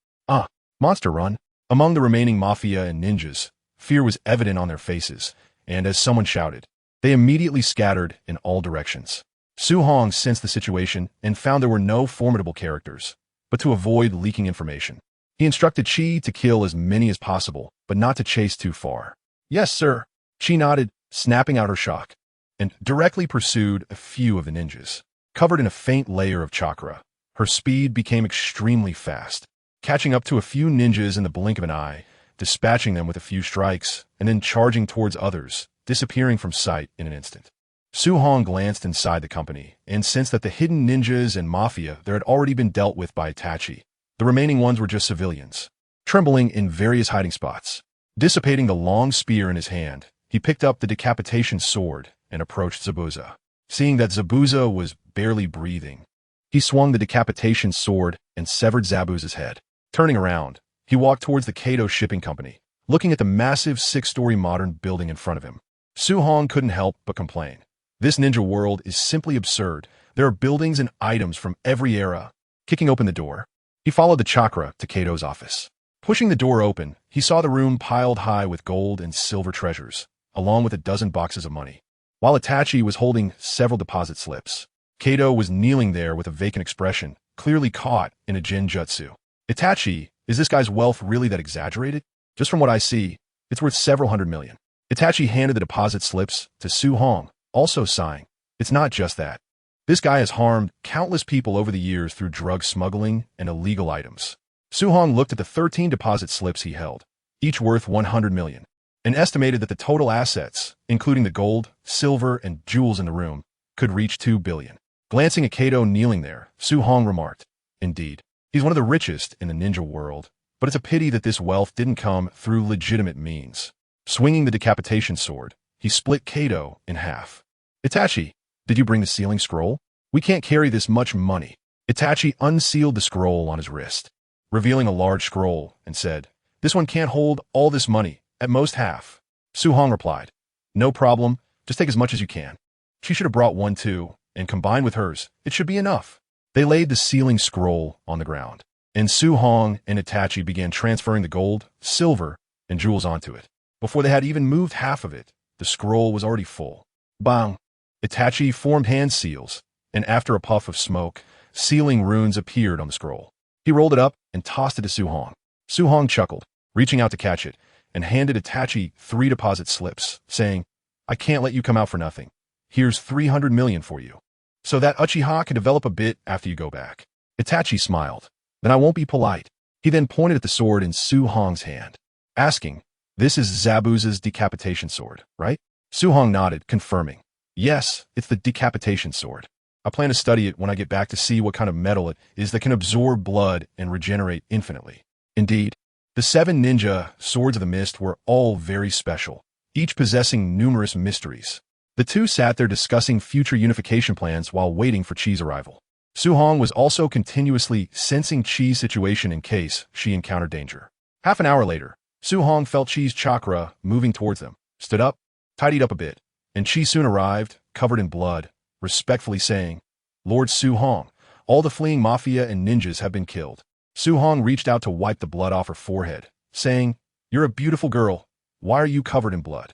Monster run! Among the remaining mafia and ninjas, fear was evident on their faces, and as someone shouted, they immediately scattered in all directions. Su Hong sensed the situation and found there were no formidable characters, but to avoid leaking information, he instructed Chi to kill as many as possible, but not to chase too far. Yes, sir. Chi nodded, snapping out her shock, and directly pursued a few of the ninjas. Covered in a faint layer of chakra, her speed became extremely fast, catching up to a few ninjas in the blink of an eye, dispatching them with a few strikes, and then charging towards others, disappearing from sight in an instant. Su Hong glanced inside the company and sensed that the hidden ninjas and mafia there had already been dealt with by Itachi. The remaining ones were just civilians, trembling in various hiding spots. Dissipating the long spear in his hand, he picked up the decapitation sword and approached Zabuza. Seeing that Zabuza was barely breathing, he swung the decapitation sword and severed Zabuza's head. Turning around, he walked towards the Kato shipping company, looking at the massive 6-story modern building in front of him. Su Hong couldn't help but complain. This ninja world is simply absurd. There are buildings and items from every era. Kicking open the door, he followed the chakra to Kato's office. Pushing the door open, he saw the room piled high with gold and silver treasures, along with a dozen boxes of money. While Itachi was holding several deposit slips, Kato was kneeling there with a vacant expression, clearly caught in a genjutsu. Itachi, is this guy's wealth really that exaggerated? Just from what I see, it's worth several hundred million. Itachi handed the deposit slips to Su Hong, also sighing. It's not just that. This guy has harmed countless people over the years through drug smuggling and illegal items. Su Hong looked at the 13 deposit slips he held, each worth 100 million, and estimated that the total assets, including the gold, silver, and jewels in the room, could reach 2 billion. Glancing at Kato kneeling there, Su Hong remarked, indeed, he's one of the richest in the ninja world, But it's a pity that this wealth didn't come through legitimate means. Swinging the decapitation sword, he split Kato in half. Itachi, did you bring the sealing scroll? We can't carry this much money. Itachi unsealed the scroll on his wrist, revealing a large scroll, and said, "This one can't hold all this money, at most half." Su Hong replied, "No problem, just take as much as you can." She should have brought one too, and combined with hers, it should be enough. They laid the sealing scroll on the ground, and Su Hong and Itachi began transferring the gold, silver, and jewels onto it. Before they had even moved half of it, the scroll was already full. Bang! Itachi formed hand seals, and after a puff of smoke, sealing runes appeared on the scroll. He rolled it up and tossed it to Su Hong. Su Hong chuckled, reaching out to catch it, and handed Itachi 3 deposit slips, saying, "I can't let you come out for nothing. Here's 300 million for you, so that Uchiha can develop a bit after you go back." Itachi smiled. "Then I won't be polite." He then pointed at the sword in Su Hong's hand, asking, "This is Zabuza's decapitation sword, right?" Su Hong nodded, confirming, "Yes, it's the decapitation sword. I plan to study it when I get back to see what kind of metal it is that can absorb blood and regenerate infinitely." Indeed, the 7 ninja swords of the mist were all very special, each possessing numerous mysteries. The two sat there discussing future unification plans while waiting for Chi's arrival. Su Hong was also continuously sensing Chi's situation in case she encountered danger. Half an hour later, Su Hong felt Chi's chakra moving towards them, stood up, tidied up a bit, and Chi soon arrived, covered in blood, respectfully saying, "Lord Su Hong, all the fleeing mafia and ninjas have been killed." Su Hong reached out to wipe the blood off her forehead, saying, "You're a beautiful girl. Why are you covered in blood?"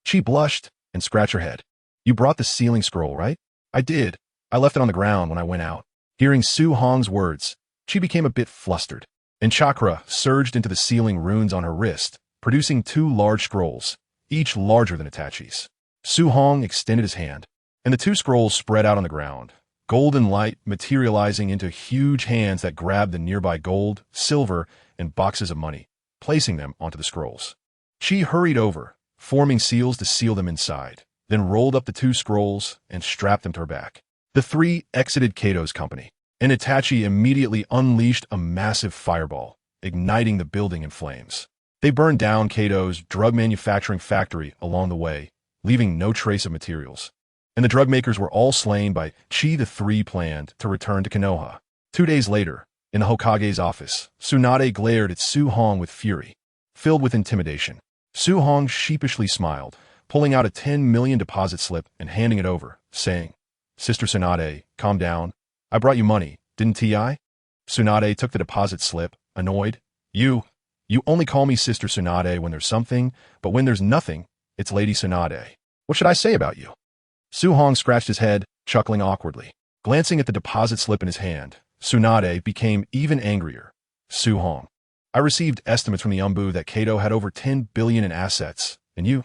Chi blushed and scratched her head. "You brought the sealing scroll, right?" "I did. I left it on the ground when I went out." Hearing Su Hong's words, Chi became a bit flustered, and chakra surged into the sealing runes on her wrist, producing 2 large scrolls, each larger than Itachi's. Su Hong extended his hand, and the 2 scrolls spread out on the ground, golden light materializing into huge hands that grabbed the nearby gold, silver, and boxes of money, placing them onto the scrolls. Chi hurried over, forming seals to seal them inside, then rolled up the 2 scrolls and strapped them to her back. The 3 exited Kato's company, and Itachi immediately unleashed a massive fireball, igniting the building in flames. They burned down Kato's drug manufacturing factory along the way, leaving no trace of materials. And the drug makers were all slain by Chi. The 3 planned to return to Konoha. 2 days later, in the Hokage's office, Tsunade glared at Su Hong with fury. Filled with intimidation, Su Hong sheepishly smiled, pulling out a 10 million deposit slip and handing it over, saying, "Sister Tsunade, calm down. I brought you money, didn't I?" Tsunade took the deposit slip, annoyed. You only call me Sister Tsunade when there's something, but when there's nothing, it's Lady Tsunade. What should I say about you?" Su Hong scratched his head, chuckling awkwardly. Glancing at the deposit slip in his hand, Tsunade became even angrier. "Su Hong, I received estimates from the Umbu that Kato had over 10 billion in assets, and you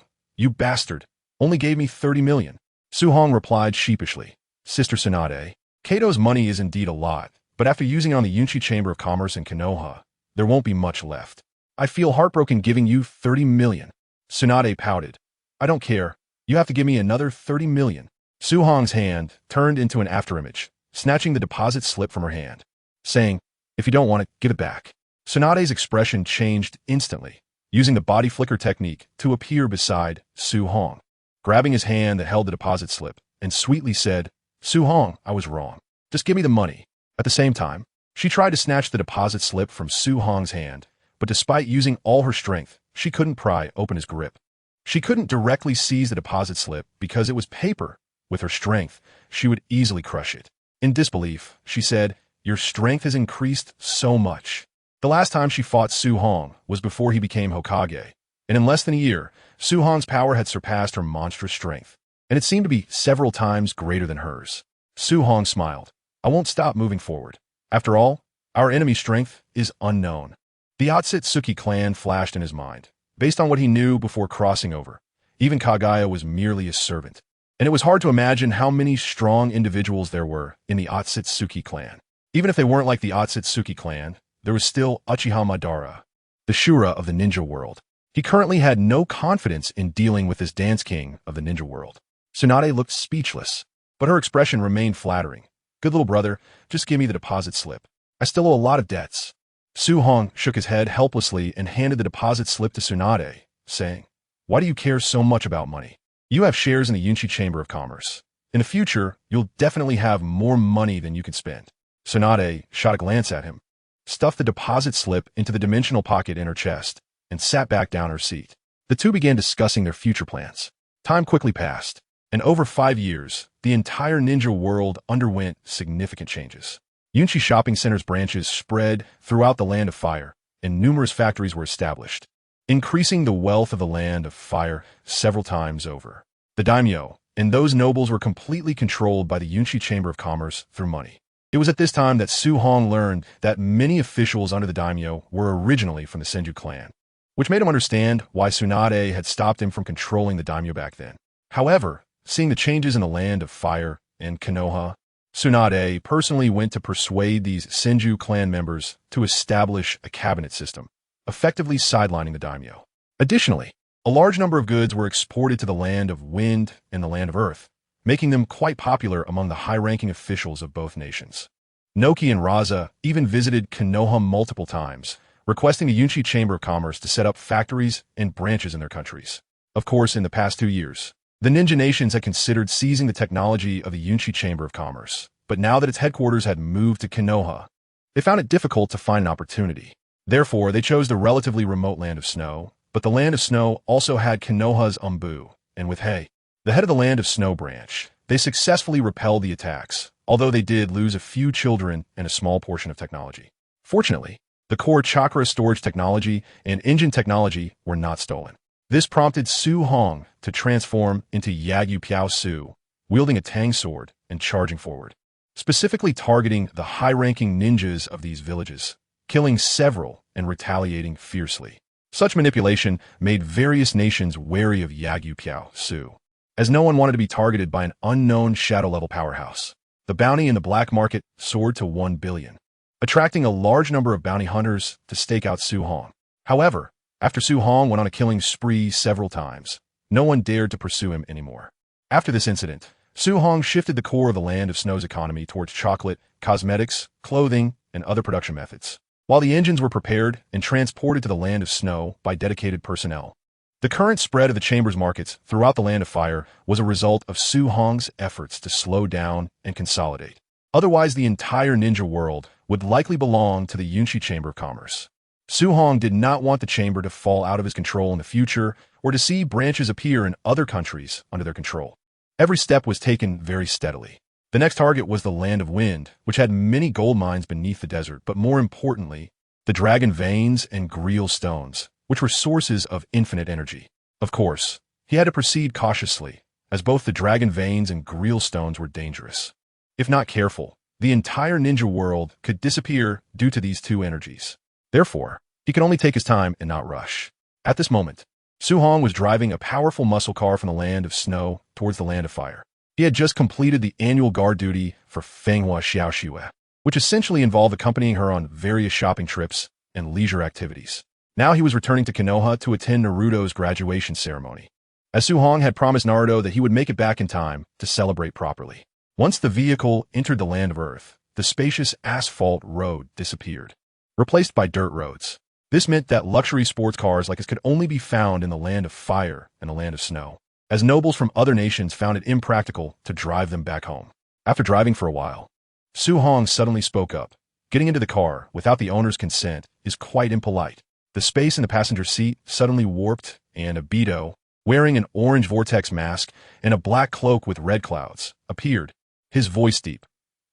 bastard, only gave me 30 million. Su Hong replied sheepishly, "Sister Tsunade, Kato's money is indeed a lot, but after using it on the Yunchi Chamber of Commerce in Konoha, there won't be much left. I feel heartbroken giving you 30 million. Tsunade pouted. "I don't care. You have to give me another 30 million. Su Hong's hand turned into an afterimage, snatching the deposit slip from her hand, saying, "If you don't want it, give it back." Tsunade's expression changed instantly, using the body flicker technique to appear beside Su Hong, grabbing his hand that held the deposit slip, and sweetly said, "Su Hong, I was wrong. Just give me the money." At the same time, she tried to snatch the deposit slip from Su Hong's hand, but despite using all her strength, she couldn't pry open his grip. She couldn't directly seize the deposit slip because it was paper. With her strength, she would easily crush it. In disbelief, she said, "Your strength has increased so much." The last time she fought Su Hong was before he became Hokage, and in less than a year, Su Hong's power had surpassed her monstrous strength, and it seemed to be several times greater than hers. Su Hong smiled. "I won't stop moving forward. After all, our enemy's strength is unknown." The Otsutsuki clan flashed in his mind. Based on what he knew before crossing over, even Kaguya was merely a servant, and it was hard to imagine how many strong individuals there were in the Otsutsuki clan. Even if they weren't like the Otsutsuki clan, there was still Uchiha Madara, the Shura of the ninja world. He currently had no confidence in dealing with this dance king of the ninja world. Tsunade looked speechless, but her expression remained flattering. "Good little brother, just give me the deposit slip. I still owe a lot of debts." Su Hong shook his head helplessly and handed the deposit slip to Tsunade, saying, "Why do you care so much about money? You have shares in the Yunchi Chamber of Commerce. In the future, you'll definitely have more money than you can spend." Tsunade shot a glance at him, stuffed the deposit slip into the dimensional pocket in her chest, and sat back down in her seat. The two began discussing their future plans. Time quickly passed, and over 5 years, the entire ninja world underwent significant changes. Yunchi Shopping Center's branches spread throughout the Land of Fire, and numerous factories were established, increasing the wealth of the Land of Fire several times over. The daimyo and those nobles were completely controlled by the Yunchi Chamber of Commerce through money. It was at this time that Su Hong learned that many officials under the daimyo were originally from the Senju clan, which made him understand why Tsunade had stopped him from controlling the daimyo back then. However, seeing the changes in the Land of Fire and Konoha, Tsunade personally went to persuade these Senju clan members to establish a cabinet system, effectively sidelining the daimyo. Additionally, a large number of goods were exported to the Land of Wind and the Land of Earth, making them quite popular among the high-ranking officials of both nations. Noki and Raza even visited Konoha multiple times, requesting the Yunchi Chamber of Commerce to set up factories and branches in their countries. Of course, in the past 2 years, the ninja nations had considered seizing the technology of the Yunchi Chamber of Commerce, but now that its headquarters had moved to Konoha, they found it difficult to find an opportunity. Therefore, they chose the relatively remote Land of Snow, but the Land of Snow also had Konoha's Umbu, and with Hei, the head of the Land of Snow branch, they successfully repelled the attacks, although they did lose a few children and a small portion of technology. Fortunately, the core chakra storage technology and engine technology were not stolen. This prompted Su Hong to transform into Yagyu Piao Su, wielding a tang sword and charging forward, specifically targeting the high-ranking ninjas of these villages, killing several and retaliating fiercely. Such manipulation made various nations wary of Yagyu Piao Su, as no one wanted to be targeted by an unknown shadow-level powerhouse. The bounty in the black market soared to 1 billion, attracting a large number of bounty hunters to stake out Su Hong. However, after Su Hong went on a killing spree several times, no one dared to pursue him anymore. After this incident, Su Hong shifted the core of the Land of Snow's economy towards chocolate, cosmetics, clothing, and other production methods, while the engines were prepared and transported to the Land of Snow by dedicated personnel. The current spread of the Chamber's markets throughout the Land of Fire was a result of Su Hong's efforts to slow down and consolidate. Otherwise, the entire ninja world would likely belong to the Yunchi Chamber of Commerce. Su Hong did not want the chamber to fall out of his control in the future or to see branches appear in other countries under their control. Every step was taken very steadily. The next target was the Land of Wind, which had many gold mines beneath the desert, but more importantly, the dragon veins and Greel stones, which were sources of infinite energy. Of course, he had to proceed cautiously, as both the dragon veins and Greel stones were dangerous. If not careful, the entire ninja world could disappear due to these two energies. Therefore, he could only take his time and not rush. At this moment, Su Hong was driving a powerful muscle car from the Land of Snow towards the Land of Fire. He had just completed the annual guard duty for Fenghua Xiaoxue, which essentially involved accompanying her on various shopping trips and leisure activities. Now he was returning to Konoha to attend Naruto's graduation ceremony, as Su Hong had promised Naruto that he would make it back in time to celebrate properly. Once the vehicle entered the Land of Earth, the spacious asphalt road disappeared, replaced by dirt roads. This meant that luxury sports cars like his could only be found in the Land of Fire and the Land of Snow, as nobles from other nations found it impractical to drive them back home. After driving for a while, Su Hong suddenly spoke up. Getting into the car without the owner's consent is quite impolite. The space in the passenger seat suddenly warped, and Obito, wearing an orange vortex mask and a black cloak with red clouds, appeared, his voice deep.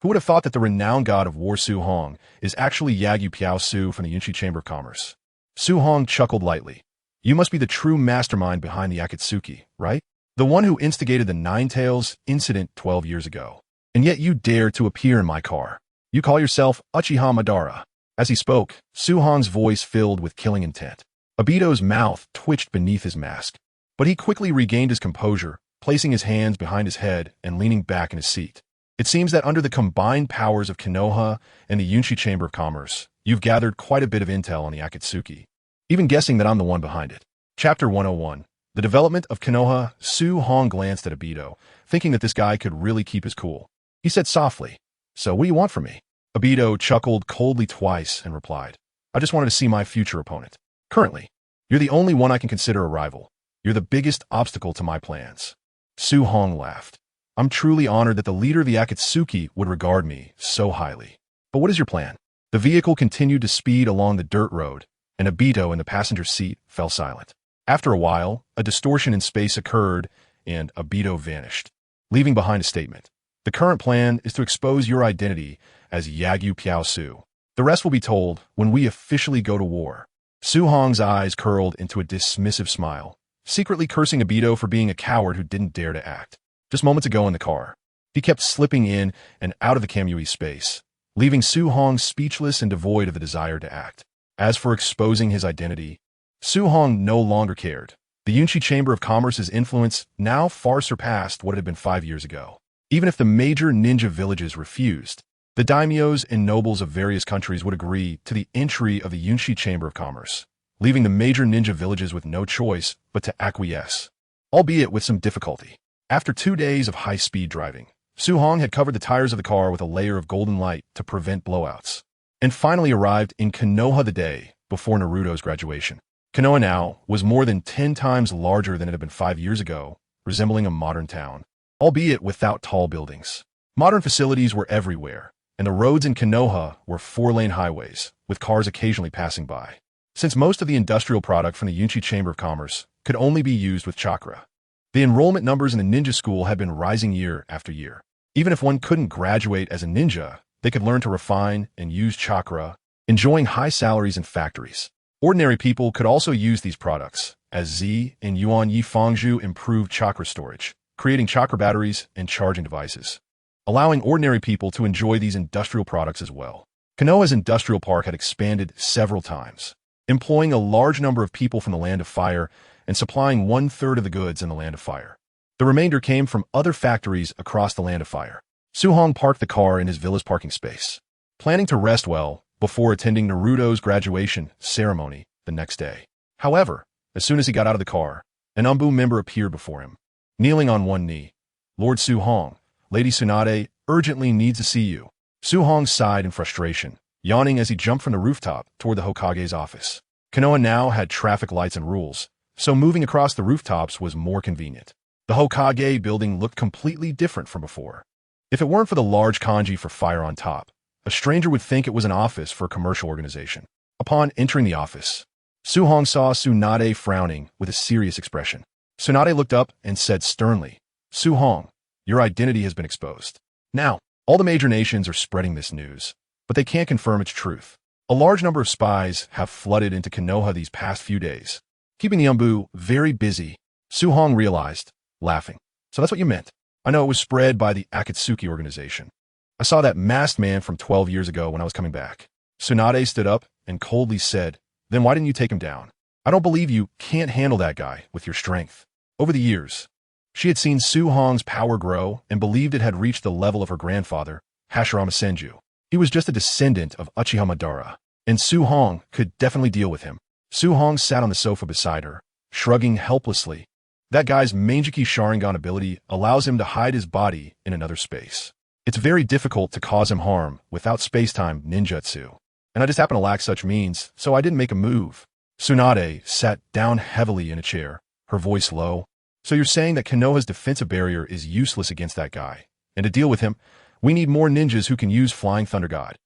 Who would have thought that the renowned god of war Su Hong is actually Yagyu Piao Su from the Yunchi Chamber of Commerce? Su Hong chuckled lightly. You must be the true mastermind behind the Akatsuki, right? The one who instigated the Nine Tails incident 12 years ago. And yet you dare to appear in my car. You call yourself Uchiha Madara. As he spoke, Su Hong's voice filled with killing intent. Obito's mouth twitched beneath his mask, but he quickly regained his composure, placing his hands behind his head and leaning back in his seat. It seems that under the combined powers of Konoha and the Yunchi Chamber of Commerce, you've gathered quite a bit of intel on the Akatsuki, even guessing that I'm the one behind it. Chapter 101. The development of Konoha. Su Hong glanced at Obito, thinking that this guy could really keep his cool. He said softly, "So what do you want from me?" Obito chuckled coldly twice and replied, I just wanted to see my future opponent. Currently, you're the only one I can consider a rival. You're the biggest obstacle to my plans. Su Hong laughed. I'm truly honored that the leader of the Akatsuki would regard me so highly. But what is your plan? The vehicle continued to speed along the dirt road, and Obito in the passenger seat fell silent. After a while, a distortion in space occurred, and Obito vanished, leaving behind a statement. The current plan is to expose your identity as Yagyu Piaosu. The rest will be told when we officially go to war. Su Hong's eyes curled into a dismissive smile, secretly cursing Obito for being a coward who didn't dare to act. Just moments ago in the car, he kept slipping in and out of the Kamui space, leaving Su Hong speechless and devoid of the desire to act. As for exposing his identity, Su Hong no longer cared. The Yunshi Chamber of Commerce's influence now far surpassed what it had been 5 years ago. Even if the major ninja villages refused, the daimyos and nobles of various countries would agree to the entry of the Yunshi Chamber of Commerce, leaving the major ninja villages with no choice but to acquiesce, albeit with some difficulty. After 2 days of high-speed driving, Su Hong had covered the tires of the car with a layer of golden light to prevent blowouts, and finally arrived in Konoha the day before Naruto's graduation. Konoha now was more than 10 times larger than it had been 5 years ago, resembling a modern town, albeit without tall buildings. Modern facilities were everywhere, and the roads in Konoha were 4-lane highways, with cars occasionally passing by. Since most of the industrial product from the Yunshi Chamber of Commerce could only be used with chakra, the enrollment numbers in the ninja school had been rising year after year. Even if one couldn't graduate as a ninja, they could learn to refine and use chakra, enjoying high salaries in factories. Ordinary people could also use these products, as Z and Yuan Yi Fangzhu improved chakra storage, creating chakra batteries and charging devices, allowing ordinary people to enjoy these industrial products as well. Konoha's industrial park had expanded several times, employing a large number of people from the Land of Fire and supplying 1/3 of the goods in the Land of Fire. The remainder came from other factories across the Land of Fire. Su Hong parked the car in his villa's parking space, planning to rest well before attending Naruto's graduation ceremony the next day. However, as soon as he got out of the car, an Umbu member appeared before him, kneeling on one knee. Lord Su Hong, Lady Tsunade urgently needs to see you. Su Hong sighed in frustration, yawning as he jumped from the rooftop toward the Hokage's office. Konoha now had traffic lights and rules, so moving across the rooftops was more convenient. The Hokage building looked completely different from before. If it weren't for the large kanji for fire on top, a stranger would think it was an office for a commercial organization. Upon entering the office, Su Hong saw Tsunade frowning with a serious expression. Tsunade looked up and said sternly, Su Hong, your identity has been exposed. Now, all the major nations are spreading this news, but they can't confirm its truth. A large number of spies have flooded into Konoha these past few days, keeping the Umbu very busy. Su Hong realized, laughing. So that's what you meant. I know it was spread by the Akatsuki organization. I saw that masked man from 12 years ago when I was coming back. Tsunade stood up and coldly said, then why didn't you take him down? I don't believe you can't handle that guy with your strength. Over the years, she had seen Su Hong's power grow and believed it had reached the level of her grandfather, Hashirama Senju. He was just a descendant of Uchiha Madara, and Su Hong could definitely deal with him. Su Hong sat on the sofa beside her, shrugging helplessly. That guy's Mangeki Sharingan ability allows him to hide his body in another space. It's very difficult to cause him harm without space-time ninjutsu, and I just happen to lack such means, so I didn't make a move. Tsunade sat down heavily in a chair, her voice low. So you're saying that Konoha's defensive barrier is useless against that guy, and to deal with him, we need more ninjas who can use Flying Thunder God.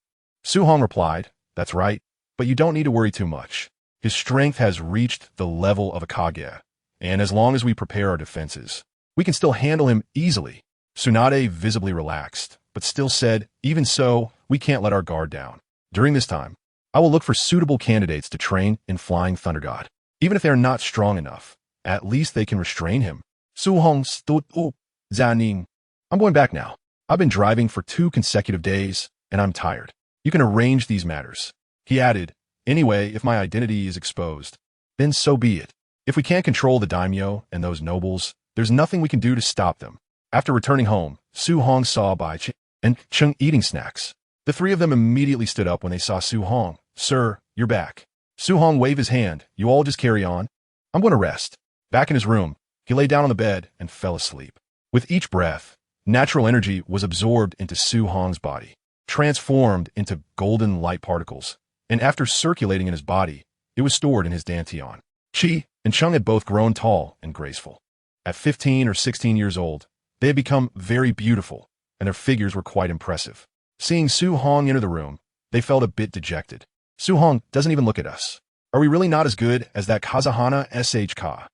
Su Hong replied, that's right, but you don't need to worry too much. His strength has reached the level of a Kage, and as long as we prepare our defenses, we can still handle him easily. Tsunade visibly relaxed, but still said, even so, we can't let our guard down. During this time, I will look for suitable candidates to train in Flying Thunder God. Even if they are not strong enough, at least they can restrain him. Su Hong stood up, Zaning. I'm going back now. I've been driving for 2 consecutive days, and I'm tired. You can arrange these matters. He added, anyway, if my identity is exposed, then so be it. If we can't control the daimyo and those nobles, there's nothing we can do to stop them. After returning home, Su Hong saw Bai Chen and Chung eating snacks. The 3 of them immediately stood up when they saw Su Hong. Sir, you're back. Su Hong waved his hand. You all just carry on. I'm going to rest. Back in his room, he lay down on the bed and fell asleep. With each breath, natural energy was absorbed into Su Hong's body, transformed into golden light particles, and after circulating in his body, it was stored in his dantian. Chi and Chung had both grown tall and graceful. At 15 or 16 years old, they had become very beautiful, and their figures were quite impressive. Seeing Su Hong enter the room, they felt a bit dejected. Su Hong doesn't even look at us. Are we really not as good as that Kazahana SHK?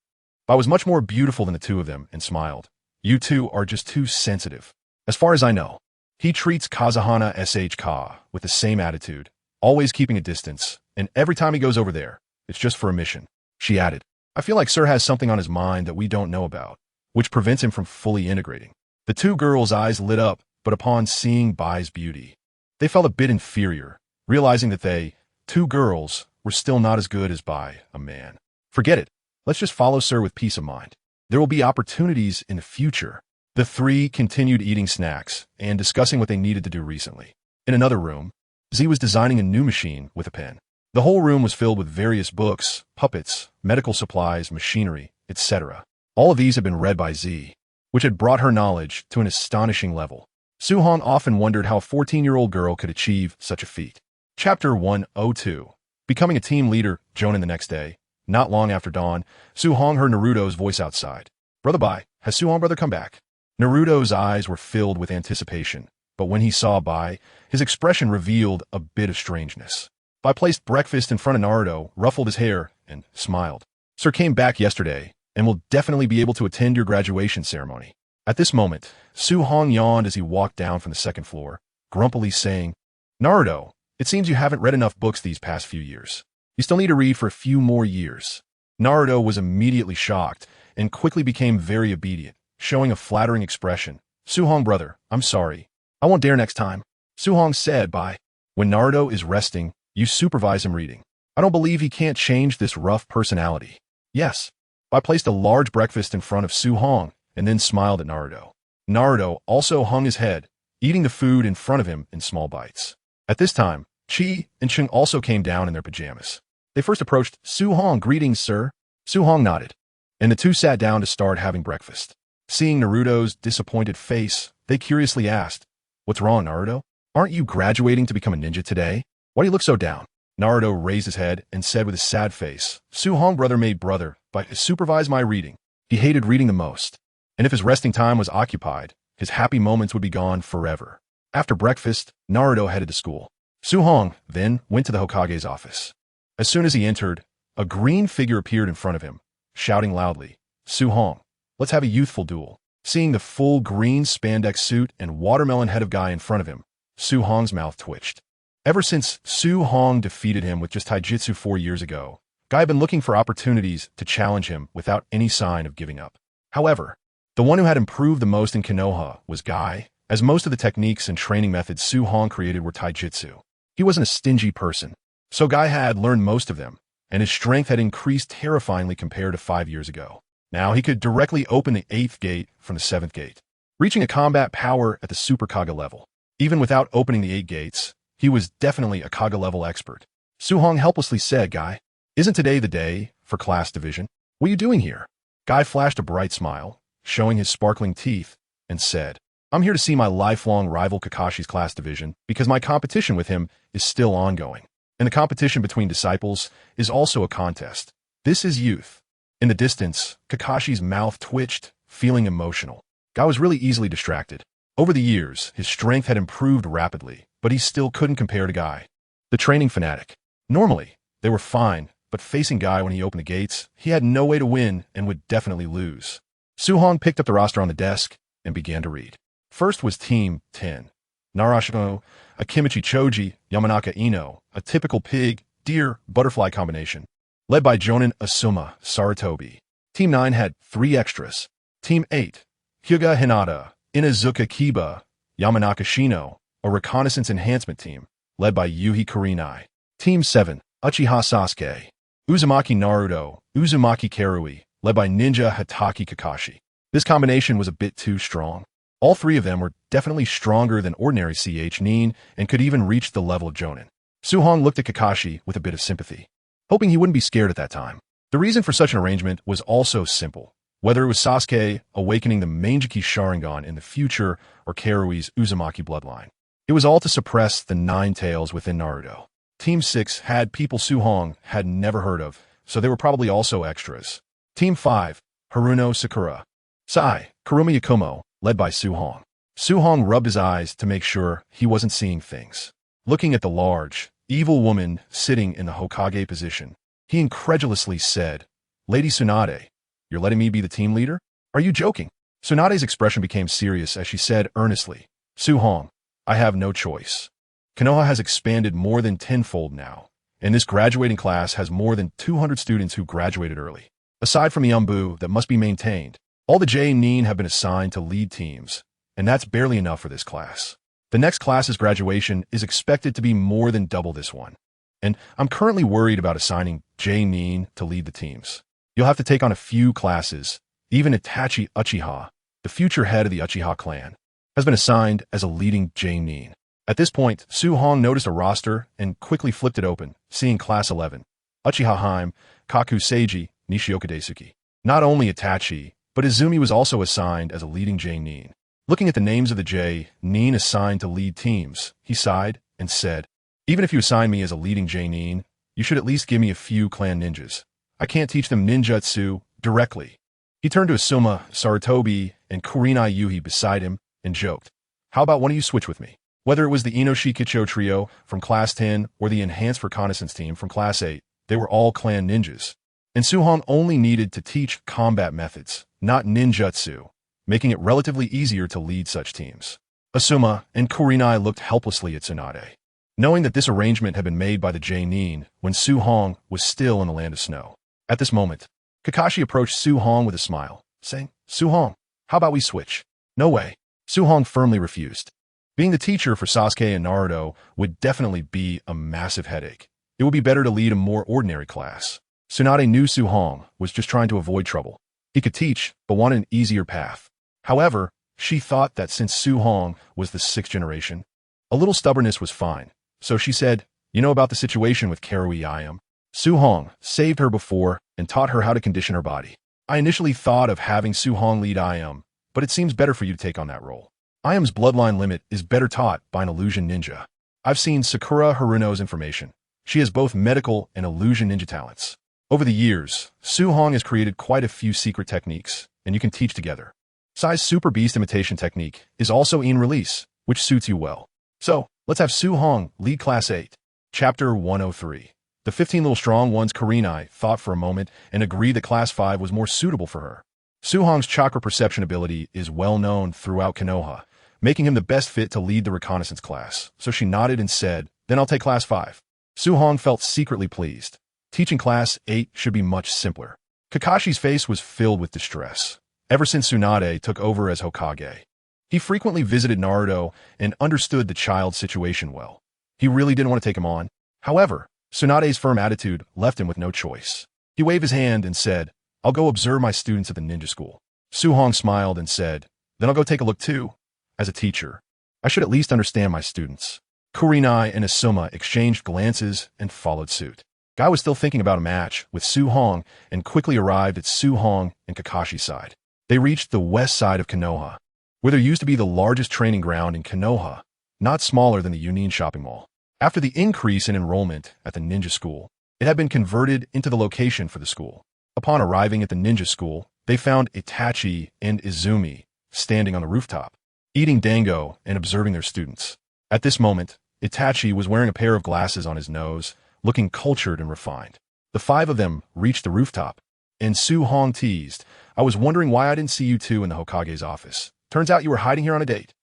I was much more beautiful than the two of them and smiled. You two are just too sensitive. As far as I know, he treats Kazahana SHK with the same attitude, always keeping a distance, and every time he goes over there, it's just for a mission. She added, I feel like Sir has something on his mind that we don't know about, which prevents him from fully integrating. The two girls' eyes lit up, but upon seeing Bai's beauty, they felt a bit inferior, realizing that they, two girls, were still not as good as Bai, a man. Forget it. Let's just follow Sir with peace of mind. There will be opportunities in the future. The three continued eating snacks and discussing what they needed to do recently. In another room, Z was designing a new machine with a pen. The whole room was filled with various books, puppets, medical supplies, machinery, etc. All of these had been read by Z, which had brought her knowledge to an astonishing level. Su Hong often wondered how a 14-year-old girl could achieve such a feat. Chapter 102. Becoming a team leader, Jonin the next day. Not long after dawn, Su Hong heard Naruto's voice outside. Brother Bai, has Su Hong brother come back? Naruto's eyes were filled with anticipation, but when he saw Bai, his expression revealed a bit of strangeness. Bai placed breakfast in front of Naruto, ruffled his hair, and smiled. Sir came back yesterday, and will definitely be able to attend your graduation ceremony. At this moment, Su Hong yawned as he walked down from the second floor, grumpily saying, Naruto, it seems you haven't read enough books these past few years. You still need to read for a few more years. Naruto was immediately shocked and quickly became very obedient, showing a flattering expression. Su Hong brother, I'm sorry. I won't dare next time. Su Hong said, Bai. When Naruto is resting, you supervise him reading. I don't believe he can't change this rough personality. Yes. Bai placed a large breakfast in front of Su Hong and then smiled at Naruto. Naruto also hung his head, eating the food in front of him in small bites. At this time, Chi and Chung also came down in their pajamas. They first approached Su Hong. Greetings, sir. Su Hong nodded, and the two sat down to start having breakfast. Seeing Naruto's disappointed face, they curiously asked, What's wrong, Naruto? Aren't you graduating to become a ninja today? Why do you look so down? Naruto raised his head and said with a sad face, Su Hong brother made brother, but supervised my reading. He hated reading the most, and if his resting time was occupied, his happy moments would be gone forever. After breakfast, Naruto headed to school. Su Hong then went to the Hokage's office. As soon as he entered, a green figure appeared in front of him, shouting loudly, Su Hong, let's have a youthful duel. Seeing the full green spandex suit and watermelon head of guy in front of him, Su Hong's mouth twitched. Ever since Su Hong defeated him with just taijutsu 4 years ago, Guy had been looking for opportunities to challenge him without any sign of giving up. However, the one who had improved the most in Konoha was Guy, as most of the techniques and training methods Su Hong created were taijutsu. He wasn't a stingy person, so Guy had learned most of them, and his strength had increased terrifyingly compared to 5 years ago. Now he could directly open the 8th gate from the 7th gate, reaching a combat power at the Super Kage level. Even without opening the 8 gates, he was definitely a Kage level expert. Su Hong helplessly said, Guy, isn't today the day for class division? What are you doing here? Guy flashed a bright smile, showing his sparkling teeth, and said, I'm here to see my lifelong rival Kakashi's class division because my competition with him is still ongoing. And the competition between disciples is also a contest. This is youth. In the distance, Kakashi's mouth twitched, feeling emotional. Guy was really easily distracted. Over the years, his strength had improved rapidly, but he still couldn't compare to Guy, the training fanatic. Normally, they were fine, but facing Guy when he opened the gates, he had no way to win and would definitely lose. Su Hong picked up the roster on the desk and began to read. First was Team 10. Narashino, Akimichi Choji, Yamanaka Ino, a typical pig, deer, butterfly combination, led by Jonin Asuma Saratobi. Team 9 had 3 extras. Team 8, Hyuga Hinata, Inazuka Kiba, Yamanaka Shino, a reconnaissance enhancement team, led by Yuhi Kurinai. Team 7, Uchiha Sasuke, Uzumaki Naruto, Uzumaki Karui, led by Ninja Hatake Kakashi. This combination was a bit too strong. All 3 of them were definitely stronger than ordinary Nin and could even reach the level of Jonin. Su Hong looked at Kakashi with a bit of sympathy, hoping he wouldn't be scared at that time. The reason for such an arrangement was also simple. Whether it was Sasuke awakening the Manjiki Sharingan in the future or Karui's Uzumaki bloodline, it was all to suppress the 9 tails within Naruto. Team 6 had people Su-hong had never heard of, so they were probably also extras. Team 5, Haruno Sakura. Sai, Kuruma Yakumo, led by Su-hong. Su-hong rubbed his eyes to make sure he wasn't seeing things. Looking at the large, evil woman sitting in the Hokage position, he incredulously said, "Lady Tsunade, you're letting me be the team leader? Are you joking?" Tsunade's expression became serious as she said earnestly, "Su-hong, I have no choice. Konoha has expanded more than tenfold now, and this graduating class has more than 200 students who graduated early. Aside from the Umbu that must be maintained, all the J-nin have been assigned to lead teams, and that's barely enough for this class. The next class's graduation is expected to be more than double this one, and I'm currently worried about assigning J-nin to lead the teams. You'll have to take on a few classes. Even Itachi Uchiha, the future head of the Uchiha clan, has been assigned as a leading J-nin." At this point, Su-hong noticed a roster and quickly flipped it open, seeing Class 11, Uchiha Haim, Kaku Seiji, Nishioka Daisuke. Not only Itachi, but Izumi was also assigned as a leading J-nin. Looking at the names of the J-nin assigned to lead teams, he sighed and said, "Even if you assign me as a leading J-nin, you should at least give me a few clan ninjas. I can't teach them ninjutsu directly." He turned to Asuma, Sarutobi, and Kurinai Yuhi beside him and joked, "How about one of you switch with me?" Whether it was the Inoshi Kicho trio from Class 10 or the Enhanced Reconnaissance team from Class 8, they were all clan ninjas. And Su-hong only needed to teach combat methods, not ninjutsu, making it relatively easier to lead such teams. Asuma and Kurinai looked helplessly at Tsunade, knowing that this arrangement had been made by the J-nin when Su-hong was still in the land of snow. At this moment, Kakashi approached Su-hong with a smile, saying, "Su-hong, how about we switch?" "No way." Su-hong firmly refused. Being the teacher for Sasuke and Naruto would definitely be a massive headache. It would be better to lead a more ordinary class. Tsunade knew Su-hong was just trying to avoid trouble. He could teach, but wanted an easier path. However, she thought that since Su-hong was the 6th generation, a little stubbornness was fine. So she said, "You know about the situation with Karui Ayam? Su-hong saved her before and taught her how to condition her body. I initially thought of having Su-hong lead Ayam, but it seems better for you to take on that role. Ayam's bloodline limit is better taught by an illusion ninja. I've seen Sakura Haruno's information. She has both medical and illusion ninja talents. Over the years, Su-hong has created quite a few secret techniques, and you can teach together. Sai's Super Beast imitation technique is also in release, which suits you well. So, let's have Su-hong lead Class 8. Chapter 103. The 15 little strong ones. Kurinai thought for a moment and agreed that Class 5 was more suitable for her. Su-hong's chakra perception ability is well known throughout Konoha, making him the best fit to lead the reconnaissance class, so she nodded and said, "Then I'll take Class 5. Su-hong felt secretly pleased. Teaching Class 8 should be much simpler. Kakashi's face was filled with distress. Ever since Tsunade took over as Hokage, he frequently visited Naruto and understood the child's situation well. He really didn't want to take him on. However, Tsunade's firm attitude left him with no choice. He waved his hand and said, "I'll go observe my students at the ninja school." Su-hong smiled and said, "Then I'll go take a look too. As a teacher, I should at least understand my students." Kurinai and Asuma exchanged glances and followed suit. Guy was still thinking about a match with Su-hong and quickly arrived at Su-hong and Kakashi's side. They reached the west side of Konoha, where there used to be the largest training ground in Konoha, not smaller than the Union Shopping Mall. After the increase in enrollment at the ninja school, it had been converted into the location for the school. Upon arriving at the ninja school, they found Itachi and Izumi standing on the rooftop, eating dango and observing their students. At this moment, Itachi was wearing a pair of glasses on his nose, looking cultured and refined. The 5 of them reached the rooftop, and Su-hong teased, "I was wondering why I didn't see you two in the Hokage's office. Turns out you were hiding here on a date."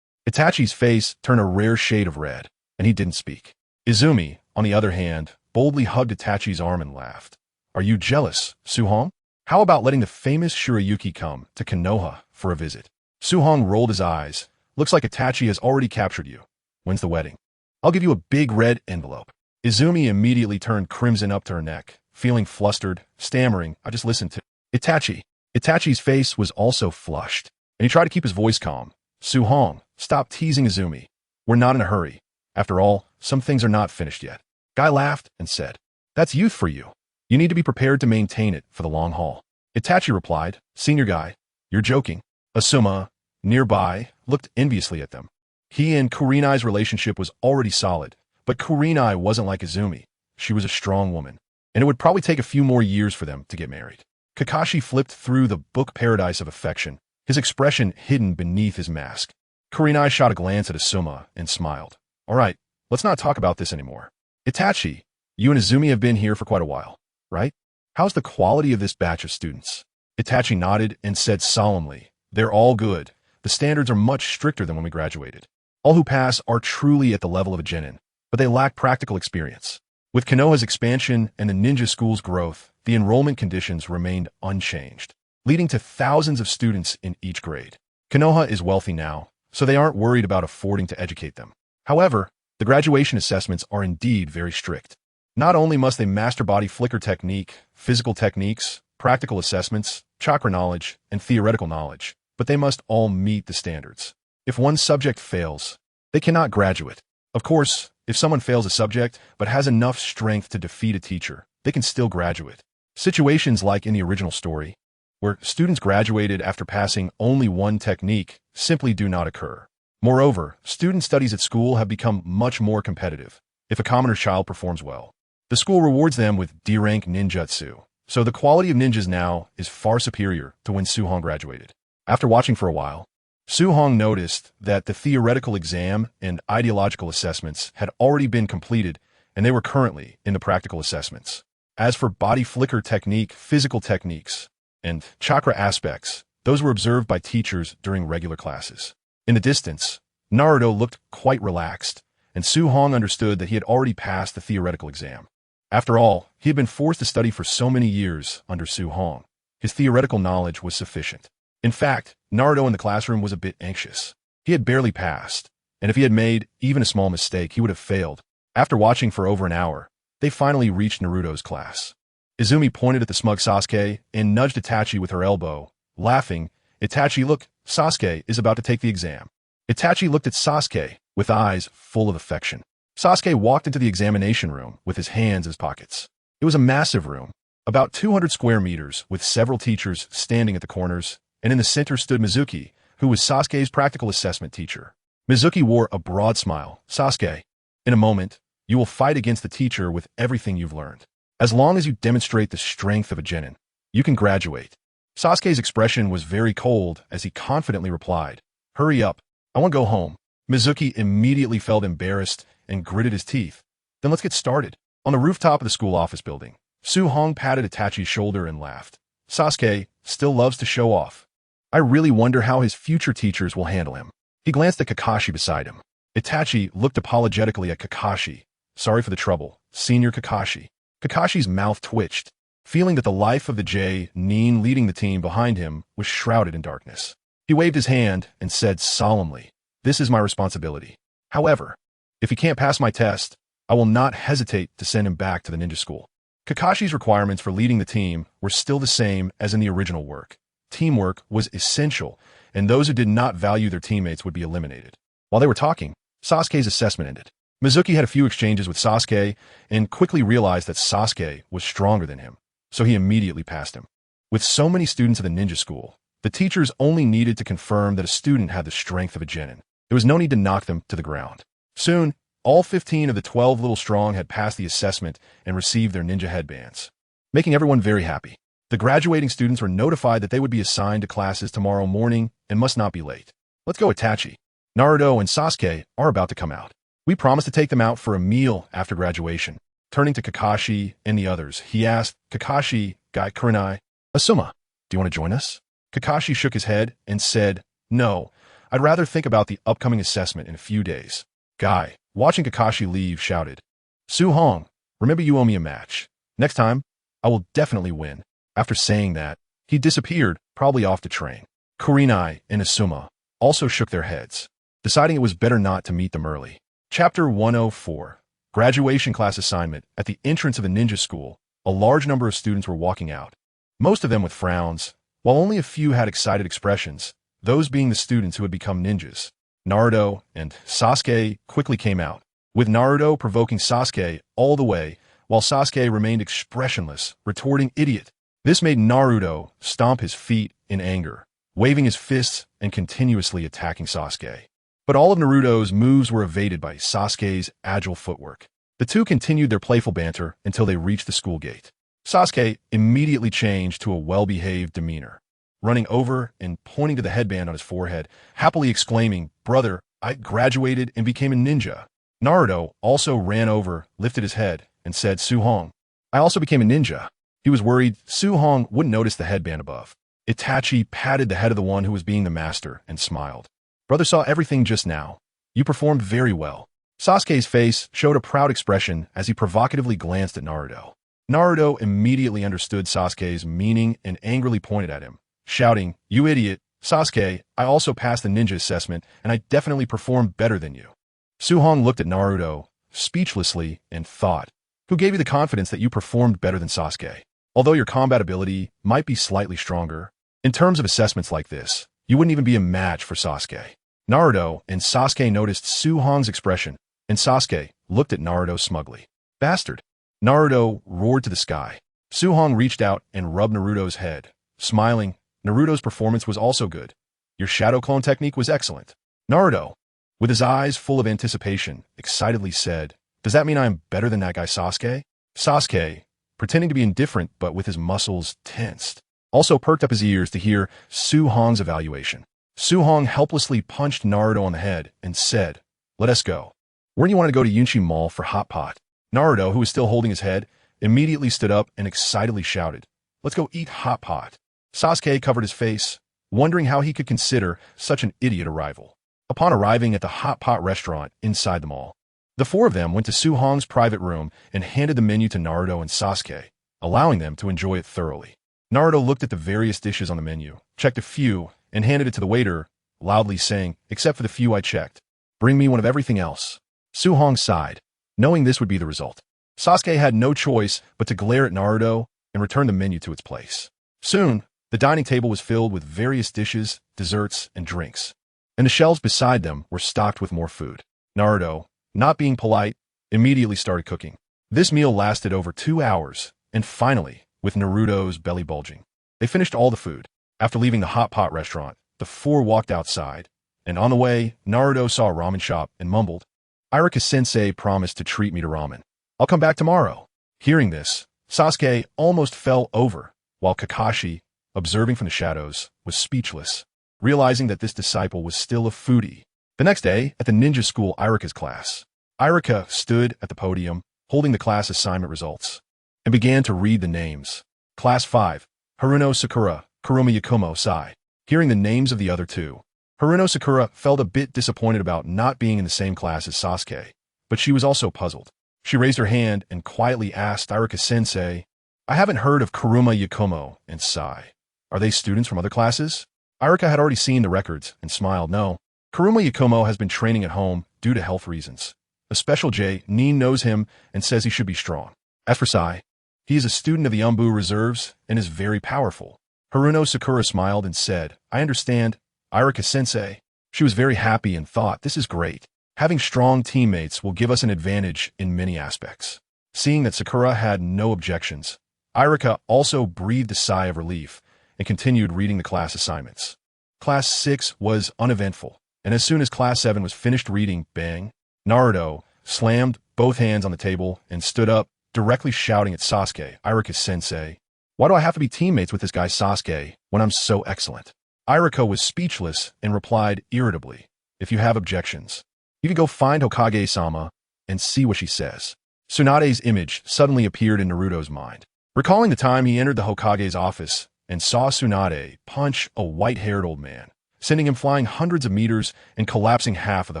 Itachi's face turned a rare shade of red, and he didn't speak. Izumi, on the other hand, boldly hugged Itachi's arm and laughed. "Are you jealous, Su-hong? How about letting the famous Shirayuki come to Konoha for a visit?" Su-hong rolled his eyes. "Looks like Itachi has already captured you. When's the wedding? I'll give you a big red envelope." Izumi immediately turned crimson up to her neck, feeling flustered, stammering, "I just listened to Itachi." Itachi's face was also flushed, and he tried to keep his voice calm. "Su-hong, stop teasing Izumi. We're not in a hurry. After all, some things are not finished yet." Guy laughed and said, "That's youth for you. You need to be prepared to maintain it for the long haul." Itachi replied, "Senior Guy, you're joking." Asuma, nearby, looked enviously at them. He and Kurinai's relationship was already solid, But Kurenai wasn't like Izumi. She was a strong woman, and it would probably take a few more years for them to get married. Kakashi flipped through the book Paradise of Affection, his expression hidden beneath his mask. Kurenai shot a glance at Asuma and smiled. All right, let's not talk about this anymore. Itachi, you and Izumi have been here for quite a while, right? How's the quality of this batch of students? Itachi nodded and said solemnly, they're all good. The standards are much stricter than when we graduated. All who pass are truly at the level of a genin, but they lack practical experience. With Konoha's expansion and the ninja school's growth, the enrollment conditions remained unchanged, leading to thousands of students in each grade. Konoha is wealthy now, so they aren't worried about affording to educate them. However, the graduation assessments are indeed very strict. Not only must they master body flicker technique, physical techniques, practical assessments, chakra knowledge, and theoretical knowledge, but they must all meet the standards. If one subject fails, they cannot graduate. Of course, if someone fails a subject but has enough strength to defeat a teacher, they can still graduate. Situations like in the original story, where students graduated after passing only one technique, simply do not occur. Moreover, student studies at school have become much more competitive. If a commoner child performs well, the school rewards them with D-rank ninjutsu. So the quality of ninjas now is far superior to when Su-hong graduated. After watching for a while, Su-hong noticed that the theoretical exam and ideological assessments had already been completed, and they were currently in the practical assessments. As for body flicker technique, physical techniques, and chakra aspects, those were observed by teachers during regular classes. In the distance, Naruto looked quite relaxed, and Su-hong understood that he had already passed the theoretical exam. After all, he had been forced to study for so many years under Su-hong. His theoretical knowledge was sufficient. In fact, Naruto in the classroom was a bit anxious. He had barely passed, and if he had made even a small mistake, he would have failed. After watching for over an hour, they finally reached Naruto's class. Izumi pointed at the smug Sasuke and nudged Itachi with her elbow. Laughing, Itachi, look, Sasuke is about to take the exam. Itachi looked at Sasuke with eyes full of affection. Sasuke walked into the examination room with his hands in his pockets. It was a massive room, about 200 square meters, with several teachers standing at the corners, and in the center stood Mizuki, who was Sasuke's practical assessment teacher. Mizuki wore a broad smile. Sasuke, in a moment, you will fight against the teacher with everything you've learned. As long as you demonstrate the strength of a genin, you can graduate. Sasuke's expression was very cold as he confidently replied, hurry up, I want to go home. Mizuki immediately felt embarrassed and gritted his teeth. Then let's get started. On the rooftop of the school office building, Su-hong patted Itachi's shoulder and laughed. Sasuke still loves to show off. I really wonder how his future teachers will handle him. He glanced at Kakashi beside him. Itachi looked apologetically at Kakashi. Sorry for the trouble, Senior Kakashi. Kakashi's mouth twitched, feeling that the life of the Nin leading the team behind him was shrouded in darkness. He waved his hand and said solemnly, this is my responsibility. However, if he can't pass my test, I will not hesitate to send him back to the ninja school. Kakashi's requirements for leading the team were still the same as in the original work. Teamwork was essential, and those who did not value their teammates would be eliminated. While they were talking, Sasuke's assessment ended. Mizuki had a few exchanges with Sasuke and quickly realized that Sasuke was stronger than him, so he immediately passed him. With so many students at the ninja school, the teachers only needed to confirm that a student had the strength of a genin. There was no need to knock them to the ground. Soon, all 15 of the 12 little strong had passed the assessment and received their ninja headbands, making everyone very happy. The graduating students were notified that they would be assigned to classes tomorrow morning and must not be late. Let's go, Itachi. Naruto and Sasuke are about to come out. We promised to take them out for a meal after graduation. Turning to Kakashi and the others, he asked, Kakashi, Guy, Kurenai, Asuma, do you want to join us? Kakashi shook his head and said, no, I'd rather think about the upcoming assessment in a few days. Guy, watching Kakashi leave, shouted, Su-hong, remember you owe me a match. Next time, I will definitely win. After saying that, he disappeared, probably off to train. Kurenai and Asuma also shook their heads, deciding it was better not to meet them early. Chapter 104, Graduation Class Assignment. At the entrance of the ninja school, a large number of students were walking out, most of them with frowns, while only a few had excited expressions, those being the students who had become ninjas. Naruto and Sasuke quickly came out, with Naruto provoking Sasuke all the way, while Sasuke remained expressionless, retorting, idiot. This made Naruto stomp his feet in anger, waving his fists and continuously attacking Sasuke. But all of Naruto's moves were evaded by Sasuke's agile footwork. The two continued their playful banter until they reached the school gate. Sasuke immediately changed to a well-behaved demeanor, running over and pointing to the headband on his forehead, happily exclaiming, "Brother, I graduated and became a ninja." Naruto also ran over, lifted his head, and said, "Suhong, I also became a ninja." He was worried Suhong wouldn't notice the headband above. Itachi patted the head of the one who was being the master and smiled. "Brother saw everything just now. You performed very well." Sasuke's face showed a proud expression as he provocatively glanced at Naruto. Naruto immediately understood Sasuke's meaning and angrily pointed at him, shouting, "You idiot! Sasuke, I also passed the ninja assessment, and I definitely performed better than you." Suhong looked at Naruto, speechlessly, and thought, "Who gave you the confidence that you performed better than Sasuke? Although your combat ability might be slightly stronger, in terms of assessments like this, you wouldn't even be a match for Sasuke." Naruto and Sasuke noticed Suhong's expression, and Sasuke looked at Naruto smugly. "Bastard!" Naruto roared to the sky. Suhong reached out and rubbed Naruto's head, smiling. "Naruto's performance was also good. Your shadow clone technique was excellent." Naruto, with his eyes full of anticipation, excitedly said, "Does that mean I'm better than that guy Sasuke?" Sasuke, pretending to be indifferent but with his muscles tensed, also perked up his ears to hear Suhong's evaluation. Suhong helplessly punched Naruto on the head and said, "Let us go. Where do you want to go to Yunchi Mall for hot pot?" Naruto, who was still holding his head, immediately stood up and excitedly shouted, "Let's go eat hot pot." Sasuke covered his face, wondering how he could consider such an idiot a rival. Upon arriving at the hot pot restaurant inside the mall, the four of them went to Suhong's private room and handed the menu to Naruto and Sasuke, allowing them to enjoy it thoroughly. Naruto looked at the various dishes on the menu, checked a few, and handed it to the waiter, loudly saying, "Except for the few I checked. Bring me one of everything else." Suhong sighed, knowing this would be the result. Sasuke had no choice but to glare at Naruto and return the menu to its place. Soon, the dining table was filled with various dishes, desserts, and drinks, and the shelves beside them were stocked with more food. Naruto, not being polite, immediately started cooking. This meal lasted over 2 hours, and finally, with Naruto's belly bulging, they finished all the food. After leaving the hot pot restaurant, the four walked outside, and on the way, Naruto saw a ramen shop and mumbled, "Iruka-sensei promised to treat me to ramen. I'll come back tomorrow." Hearing this, Sasuke almost fell over, while Kakashi, observing from the shadows, was speechless, realizing that this disciple was still a foodie. The next day, at the ninja school Iruka's class, Iruka stood at the podium, holding the class assignment results, and began to read the names. Class 5, Haruno Sakura, Kuruma Yakumo Sai. Hearing the names of the other two, Haruno Sakura felt a bit disappointed about not being in the same class as Sasuke, but she was also puzzled. She raised her hand and quietly asked Iruka-sensei, "I haven't heard of Kuruma Yakumo and Sai. Are they students from other classes?" Iruka had already seen the records and smiled. "No, Kuruma Yakumo has been training at home due to health reasons. A special J, Nin knows him and says he should be strong. As for Sai, he is a student of the Umbu Reserves and is very powerful." Haruno Sakura smiled and said, "I understand, Iruka-sensei." She was very happy and thought, "This is great. Having strong teammates will give us an advantage in many aspects." Seeing that Sakura had no objections, Iruka also breathed a sigh of relief and continued reading the class assignments. Class 6 was uneventful, and as soon as Class 7 was finished reading, bang, Naruto slammed both hands on the table and stood up, directly shouting at Sasuke, "Iruka-sensei, why do I have to be teammates with this guy Sasuke when I'm so excellent?" Iruka was speechless and replied irritably, "If you have objections, you can go find Hokage-sama and see what she says." Tsunade's image suddenly appeared in Naruto's mind, recalling the time he entered the Hokage's office and saw Tsunade punch a white-haired old man, sending him flying hundreds of meters and collapsing half of the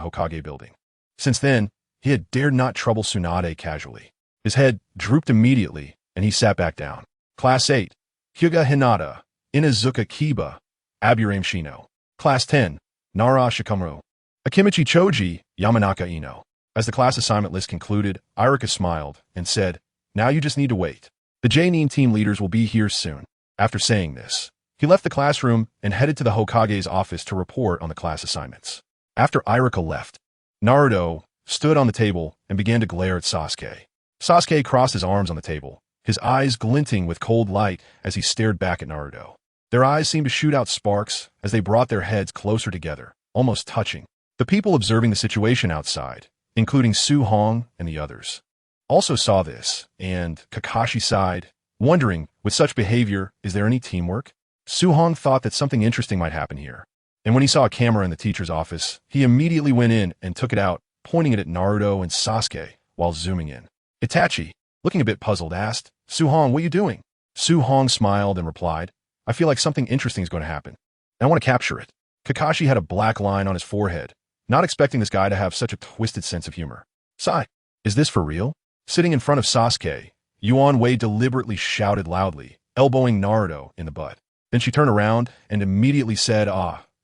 Hokage building. Since then, he had dared not trouble Tsunade casually. His head drooped immediately, and he sat back down. Class 8, Hyuga Hinata, Inazuka Kiba, Aburame Shino. Class 10, Nara Shikamaru, Akimichi Choji, Yamanaka Ino. As the class assignment list concluded, Iruka smiled and said, "Now you just need to wait. The J-Nin team leaders will be here soon." After saying this, he left the classroom and headed to the Hokage's office to report on the class assignments. After Iruka left, Naruto stood on the table and began to glare at Sasuke. Sasuke crossed his arms on the table, his eyes glinting with cold light as he stared back at Naruto. Their eyes seemed to shoot out sparks as they brought their heads closer together, almost touching. The people observing the situation outside, including Su Hong and the others, also saw this, and Kakashi sighed, wondering, with such behavior, is there any teamwork? Su Hong thought that something interesting might happen here, and when he saw a camera in the teacher's office, he immediately went in and took it out, pointing it at Naruto and Sasuke while zooming in. Itachi, looking a bit puzzled, asked, Su Hong, what are you doing? Su Hong smiled and replied, I feel like something interesting is going to happen, and I want to capture it. Kakashi had a black line on his forehead, not expecting this guy to have such a twisted sense of humor. Sigh, is this for real? Sitting in front of Sasuke, Yuan-Wei deliberately shouted loudly, elbowing Naruto in the butt. Then she turned around and immediately said,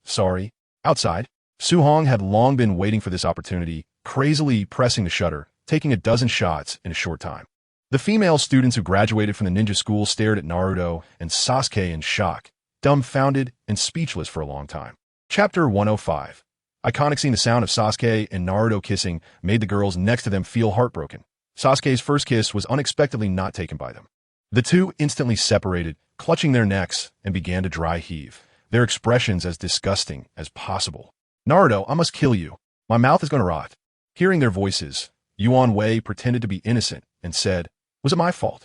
sorry. Outside, Su Hong had long been waiting for this opportunity, crazily pressing the shutter, taking a dozen shots in a short time. The female students who graduated from the ninja school stared at Naruto and Sasuke in shock, dumbfounded and speechless for a long time. Chapter 105. Iconic scene. The sound of Sasuke and Naruto kissing made the girls next to them feel heartbroken. Sasuke's first kiss was unexpectedly not taken by them. The two instantly separated, clutching their necks, and began to dry heave, their expressions as disgusting as possible. Naruto, I must kill you. My mouth is going to rot. Hearing their voices, Yuan-Wei pretended to be innocent and said, was it my fault?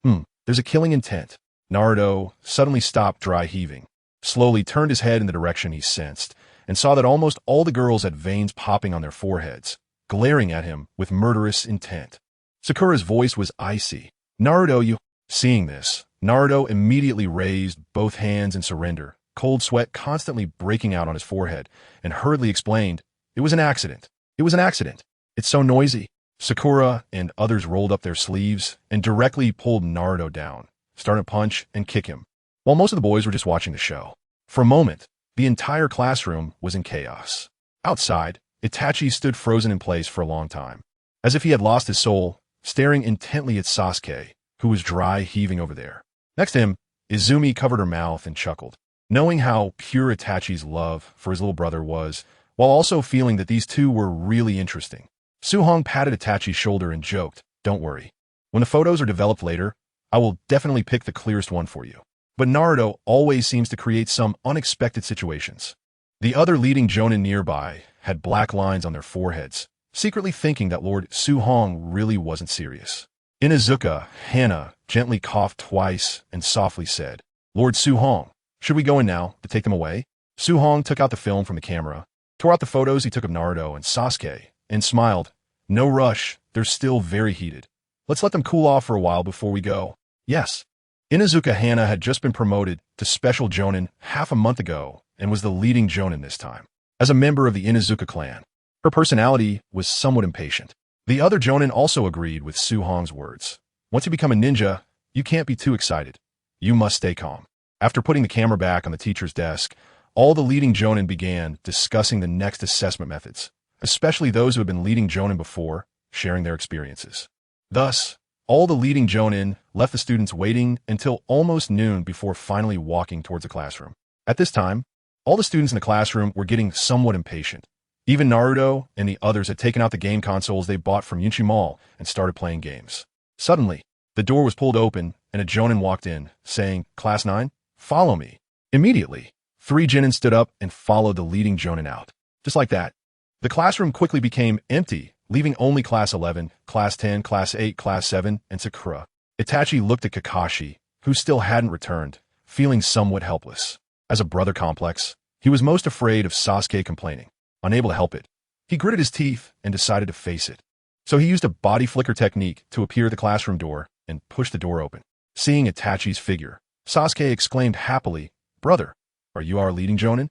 There's a killing intent. Naruto suddenly stopped dry heaving, slowly turned his head in the direction he sensed, and saw that almost all the girls had veins popping on their foreheads, glaring at him with murderous intent. Sakura's voice was icy. Naruto, you... Seeing this, Naruto immediately raised both hands in surrender, cold sweat constantly breaking out on his forehead, and hurriedly explained, it was an accident. It was an accident. It's so noisy. Sakura and others rolled up their sleeves and directly pulled Naruto down, starting to punch and kick him, while most of the boys were just watching the show. For a moment, the entire classroom was in chaos. Outside, Itachi stood frozen in place for a long time, as if he had lost his soul, staring intently at Sasuke, who was dry heaving over there. Next to him, Izumi covered her mouth and chuckled, knowing how pure Itachi's love for his little brother was, while also feeling that these two were really interesting. Su Hong patted Itachi's shoulder and joked, don't worry. When the photos are developed later, I will definitely pick the clearest one for you. But Naruto always seems to create some unexpected situations. The other leading jonin nearby had black lines on their foreheads, secretly thinking that Lord Su Hong really wasn't serious. Inuzuka, Hana, gently coughed twice and softly said, Lord Su Hong, should we go in now to take them away? Su Hong took out the film from the camera, tore out the photos he took of Naruto and Sasuke, and smiled. No rush, they're still very heated. Let's let them cool off for a while before we go. Yes. Inuzuka Hana had just been promoted to Special Jonin half a month ago and was the leading jonin this time. As a member of the Inuzuka clan, her personality was somewhat impatient. The other jonin also agreed with Su Hong's words. Once you become a ninja, you can't be too excited. You must stay calm. After putting the camera back on the teacher's desk, all the leading jonin began discussing the next assessment methods, especially those who had been leading jonin before, sharing their experiences. Thus, all the leading jonin left the students waiting until almost noon before finally walking towards the classroom. At this time, all the students in the classroom were getting somewhat impatient. Even Naruto and the others had taken out the game consoles they bought from Yunchi Mall and started playing games. Suddenly, the door was pulled open and a jonin walked in, saying, Class 9, follow me. Immediately, 3 jonin stood up and followed the leading jonin out. Just like that, the classroom quickly became empty, leaving only Class 11, Class 10, Class 8, Class 7, and Sakura. Itachi looked at Kakashi, who still hadn't returned, feeling somewhat helpless. As a brother complex, he was most afraid of Sasuke complaining. Unable to help it, he gritted his teeth and decided to face it. So he used a body flicker technique to appear at the classroom door and push the door open. Seeing Itachi's figure, Sasuke exclaimed happily, Brother, are you our leading jonin?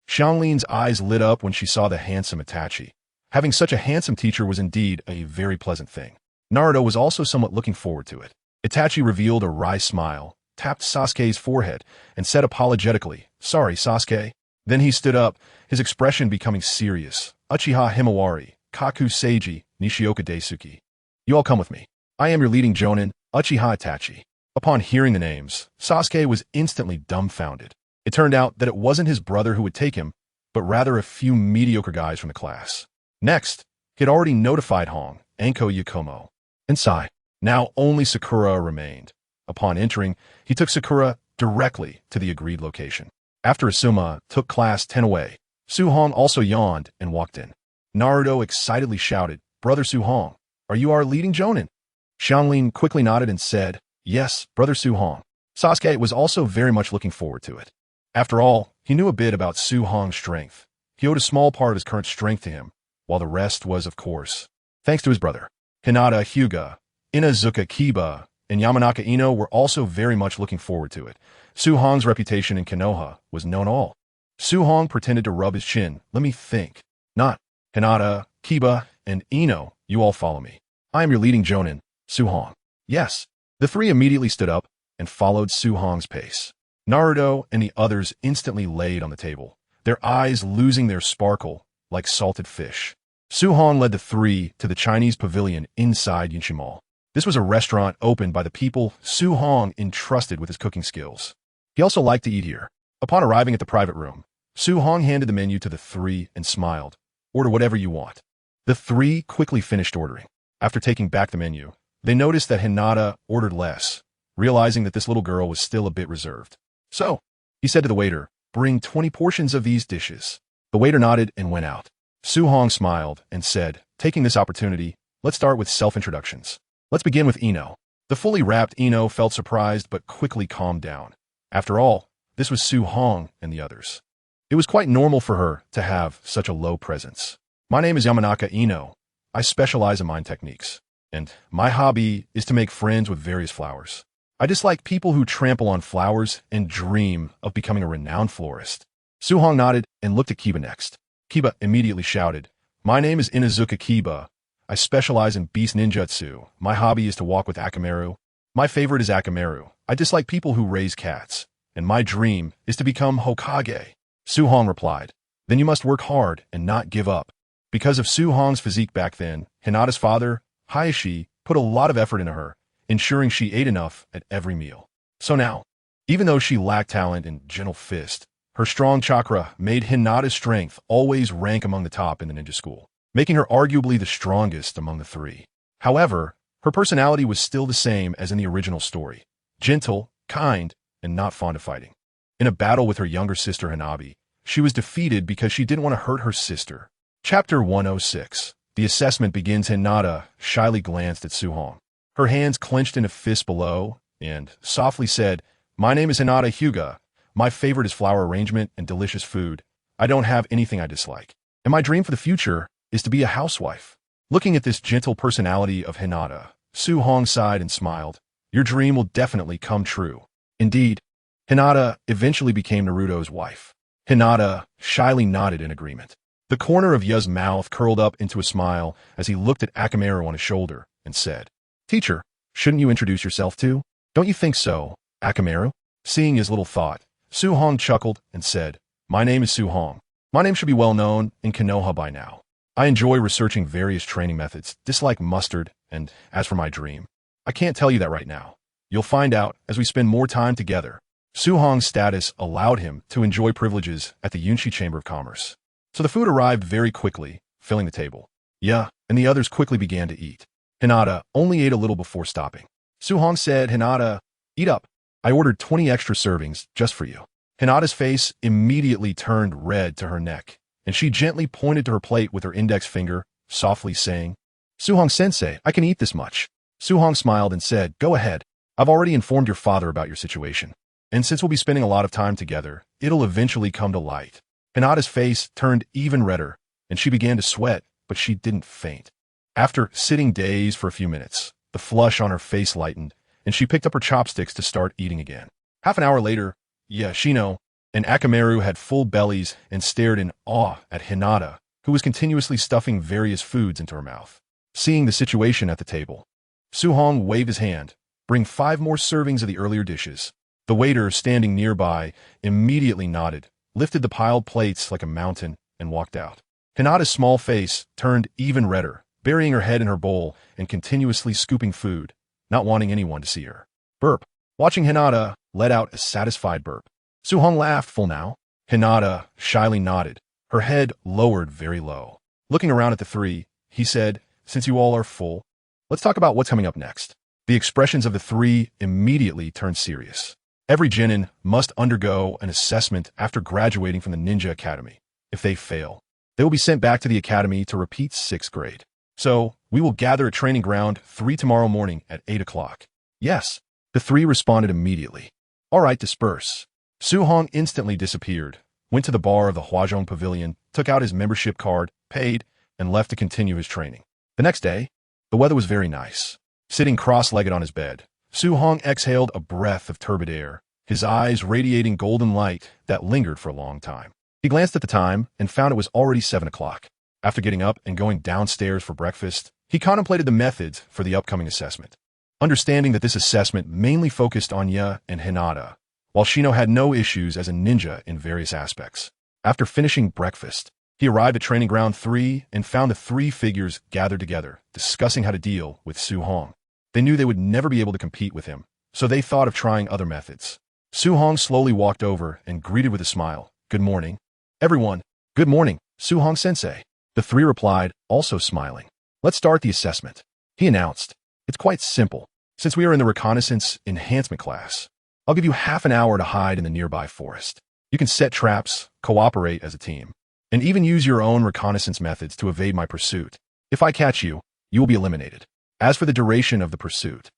Xianglin's eyes lit up when she saw the handsome Itachi. Having such a handsome teacher was indeed a very pleasant thing. Naruto was also somewhat looking forward to it. Itachi revealed a wry smile, tapped Sasuke's forehead, and said apologetically, Sorry, Sasuke. Then he stood up, his expression becoming serious. Uchiha Himawari, Kaku Seiji, Nishioka Daisuke. You all come with me. I am your leading jonin, Uchiha Itachi. Upon hearing the names, Sasuke was instantly dumbfounded. It turned out that it wasn't his brother who would take him, but rather a few mediocre guys from the class. Next, he had already notified Hong, Anko Yakumo, and Sai. Now only Sakura remained. Upon entering, he took Sakura directly to the agreed location. After Asuma took Class 10 away, Su Hong also yawned and walked in. Naruto excitedly shouted, "Brother Su Hong, are you our leading jonin?" Xianglin quickly nodded and said, "Yes, Brother Su Hong." Sasuke was also very much looking forward to it. After all, he knew a bit about Su Hong's strength. He owed a small part of his current strength to him, while the rest was, of course, thanks to his brother. Hinata Hyuga, Inazuka Kiba, and Yamanaka Ino were also very much looking forward to it. Su Hong's reputation in Konoha was known all. Su Hong pretended to rub his chin. "Let me think. Not Hinata, Kiba, and Ino, you all follow me. I am your leading jonin, Su Hong." "Yes." The three immediately stood up and followed Su Hong's pace. Naruto and the others instantly laid on the table, their eyes losing their sparkle like salted fish. Su Hong led the three to the Chinese pavilion inside Yinshi Mall. This was a restaurant opened by the people Su Hong entrusted with his cooking skills. He also liked to eat here. Upon arriving at the private room, Su Hong handed the menu to the three and smiled. "Order whatever you want." The three quickly finished ordering. After taking back the menu, they noticed that Hinata ordered less, realizing that this little girl was still a bit reserved. "So," he said to the waiter, "bring 20 portions of these dishes." The waiter nodded and went out. Su Hong smiled and said, taking this opportunity, "Let's start with self-introductions. Let's begin with Ino." The fully wrapped Ino felt surprised but quickly calmed down. After all, this was Su Hong and the others. It was quite normal for her to have such a low presence. "My name is Yamanaka Ino. I specialize in mind techniques, and my hobby is to make friends with various flowers. I dislike people who trample on flowers and dream of becoming a renowned florist." Su Hong nodded and looked at Kiba next. Kiba immediately shouted, "My name is Inazuka Kiba. I specialize in beast ninjutsu. My hobby is to walk with Akamaru. My favorite is Akamaru. I dislike people who raise cats, and my dream is to become Hokage." Su Hong replied, "Then you must work hard and not give up." Because of Su Hong's physique back then, Hinata's father, Hayashi, put a lot of effort into her, ensuring she ate enough at every meal. So now, even though she lacked talent and gentle fist, her strong chakra made Hinata's strength always rank among the top in the ninja school, making her arguably the strongest among the three. However, her personality was still the same as in the original story: gentle, kind, and not fond of fighting. In a battle with her younger sister Hanabi, she was defeated because she didn't want to hurt her sister. Chapter 106. The assessment begins. Hinata shyly glanced at Su Hong. Her hands clenched in a fist below, and softly said, "My name is Hinata Hyuga. My favorite is flower arrangement and delicious food. I don't have anything I dislike. And my dream for the future is to be a housewife." Looking at this gentle personality of Hinata, Su Hong sighed and smiled. "Your dream will definitely come true." Indeed, Hinata eventually became Naruto's wife. Hinata shyly nodded in agreement. The corner of Ya's mouth curled up into a smile as he looked at Akamaru on his shoulder and said, "Teacher, shouldn't you introduce yourself too? Don't you think so, Akamaru?" Seeing his little thought, Su Hong chuckled and said, "My name is Su Hong. My name should be well known in Konoha by now. I enjoy researching various training methods, dislike mustard, and as for my dream, I can't tell you that right now. You'll find out as we spend more time together." Su Hong's status allowed him to enjoy privileges at the Yunshi Chamber of Commerce. So the food arrived very quickly, filling the table. Ya and the others quickly began to eat. Hinata only ate a little before stopping. Su Hong said, "Hinata, eat up. I ordered 20 extra servings just for you." Hinata's face immediately turned red to her neck, and she gently pointed to her plate with her index finger, softly saying, "Su Hong-sensei, I can eat this much." Su Hong smiled and said, "Go ahead. I've already informed your father about your situation, and since we'll be spending a lot of time together, it'll eventually come to light." Hinata's face turned even redder, and she began to sweat, but she didn't faint. After sitting dazed for a few minutes, the flush on her face lightened, and she picked up her chopsticks to start eating again. Half an hour later, Shino and Akamaru had full bellies and stared in awe at Hinata, who was continuously stuffing various foods into her mouth. Seeing the situation at the table, Su Hong waved his hand, "Bring 5 more servings of the earlier dishes." The waiter, standing nearby, immediately nodded, lifted the piled plates like a mountain, and walked out. Hinata's small face turned even redder, burying her head in her bowl and continuously scooping food, not wanting anyone to see her. Burp. Watching Hinata let out a satisfied burp. Su Hong laughed full now. Hinata shyly nodded, her head lowered very low. Looking around at the three, he said, "Since you all are full, let's talk about what's coming up next." The expressions of the three immediately turned serious. Every genin must undergo an assessment after graduating from the Ninja Academy. If they fail, they will be sent back to the academy to repeat 6th grade. So, we will gather at training ground 3 tomorrow morning at 8 o'clock. Yes. The 3 responded immediately. All right, disperse. Su Hong instantly disappeared, went to the bar of the Huazhong Pavilion, took out his membership card, paid, and left to continue his training. The next day, the weather was very nice. Sitting cross-legged on his bed, Su Hong exhaled a breath of turbid air, his eyes radiating golden light that lingered for a long time. He glanced at the time and found it was already 7 o'clock. After getting up and going downstairs for breakfast, he contemplated the methods for the upcoming assessment. Understanding that this assessment mainly focused on Ya and Hinata, while Shino had no issues as a ninja in various aspects. After finishing breakfast, he arrived at Training Ground 3 and found the 3 figures gathered together, discussing how to deal with Su Hong. They knew they would never be able to compete with him, so they thought of trying other methods. Su Hong slowly walked over and greeted with a smile. Good morning. Everyone. Good morning, Su Hong sensei. The 3 replied, also smiling. Let's start the assessment. He announced. It's quite simple. Since we are in the reconnaissance enhancement class, I'll give you half an hour to hide in the nearby forest. You can set traps, cooperate as a team, and even use your own reconnaissance methods to evade my pursuit. If I catch you, you will be eliminated. As for the duration of the pursuit,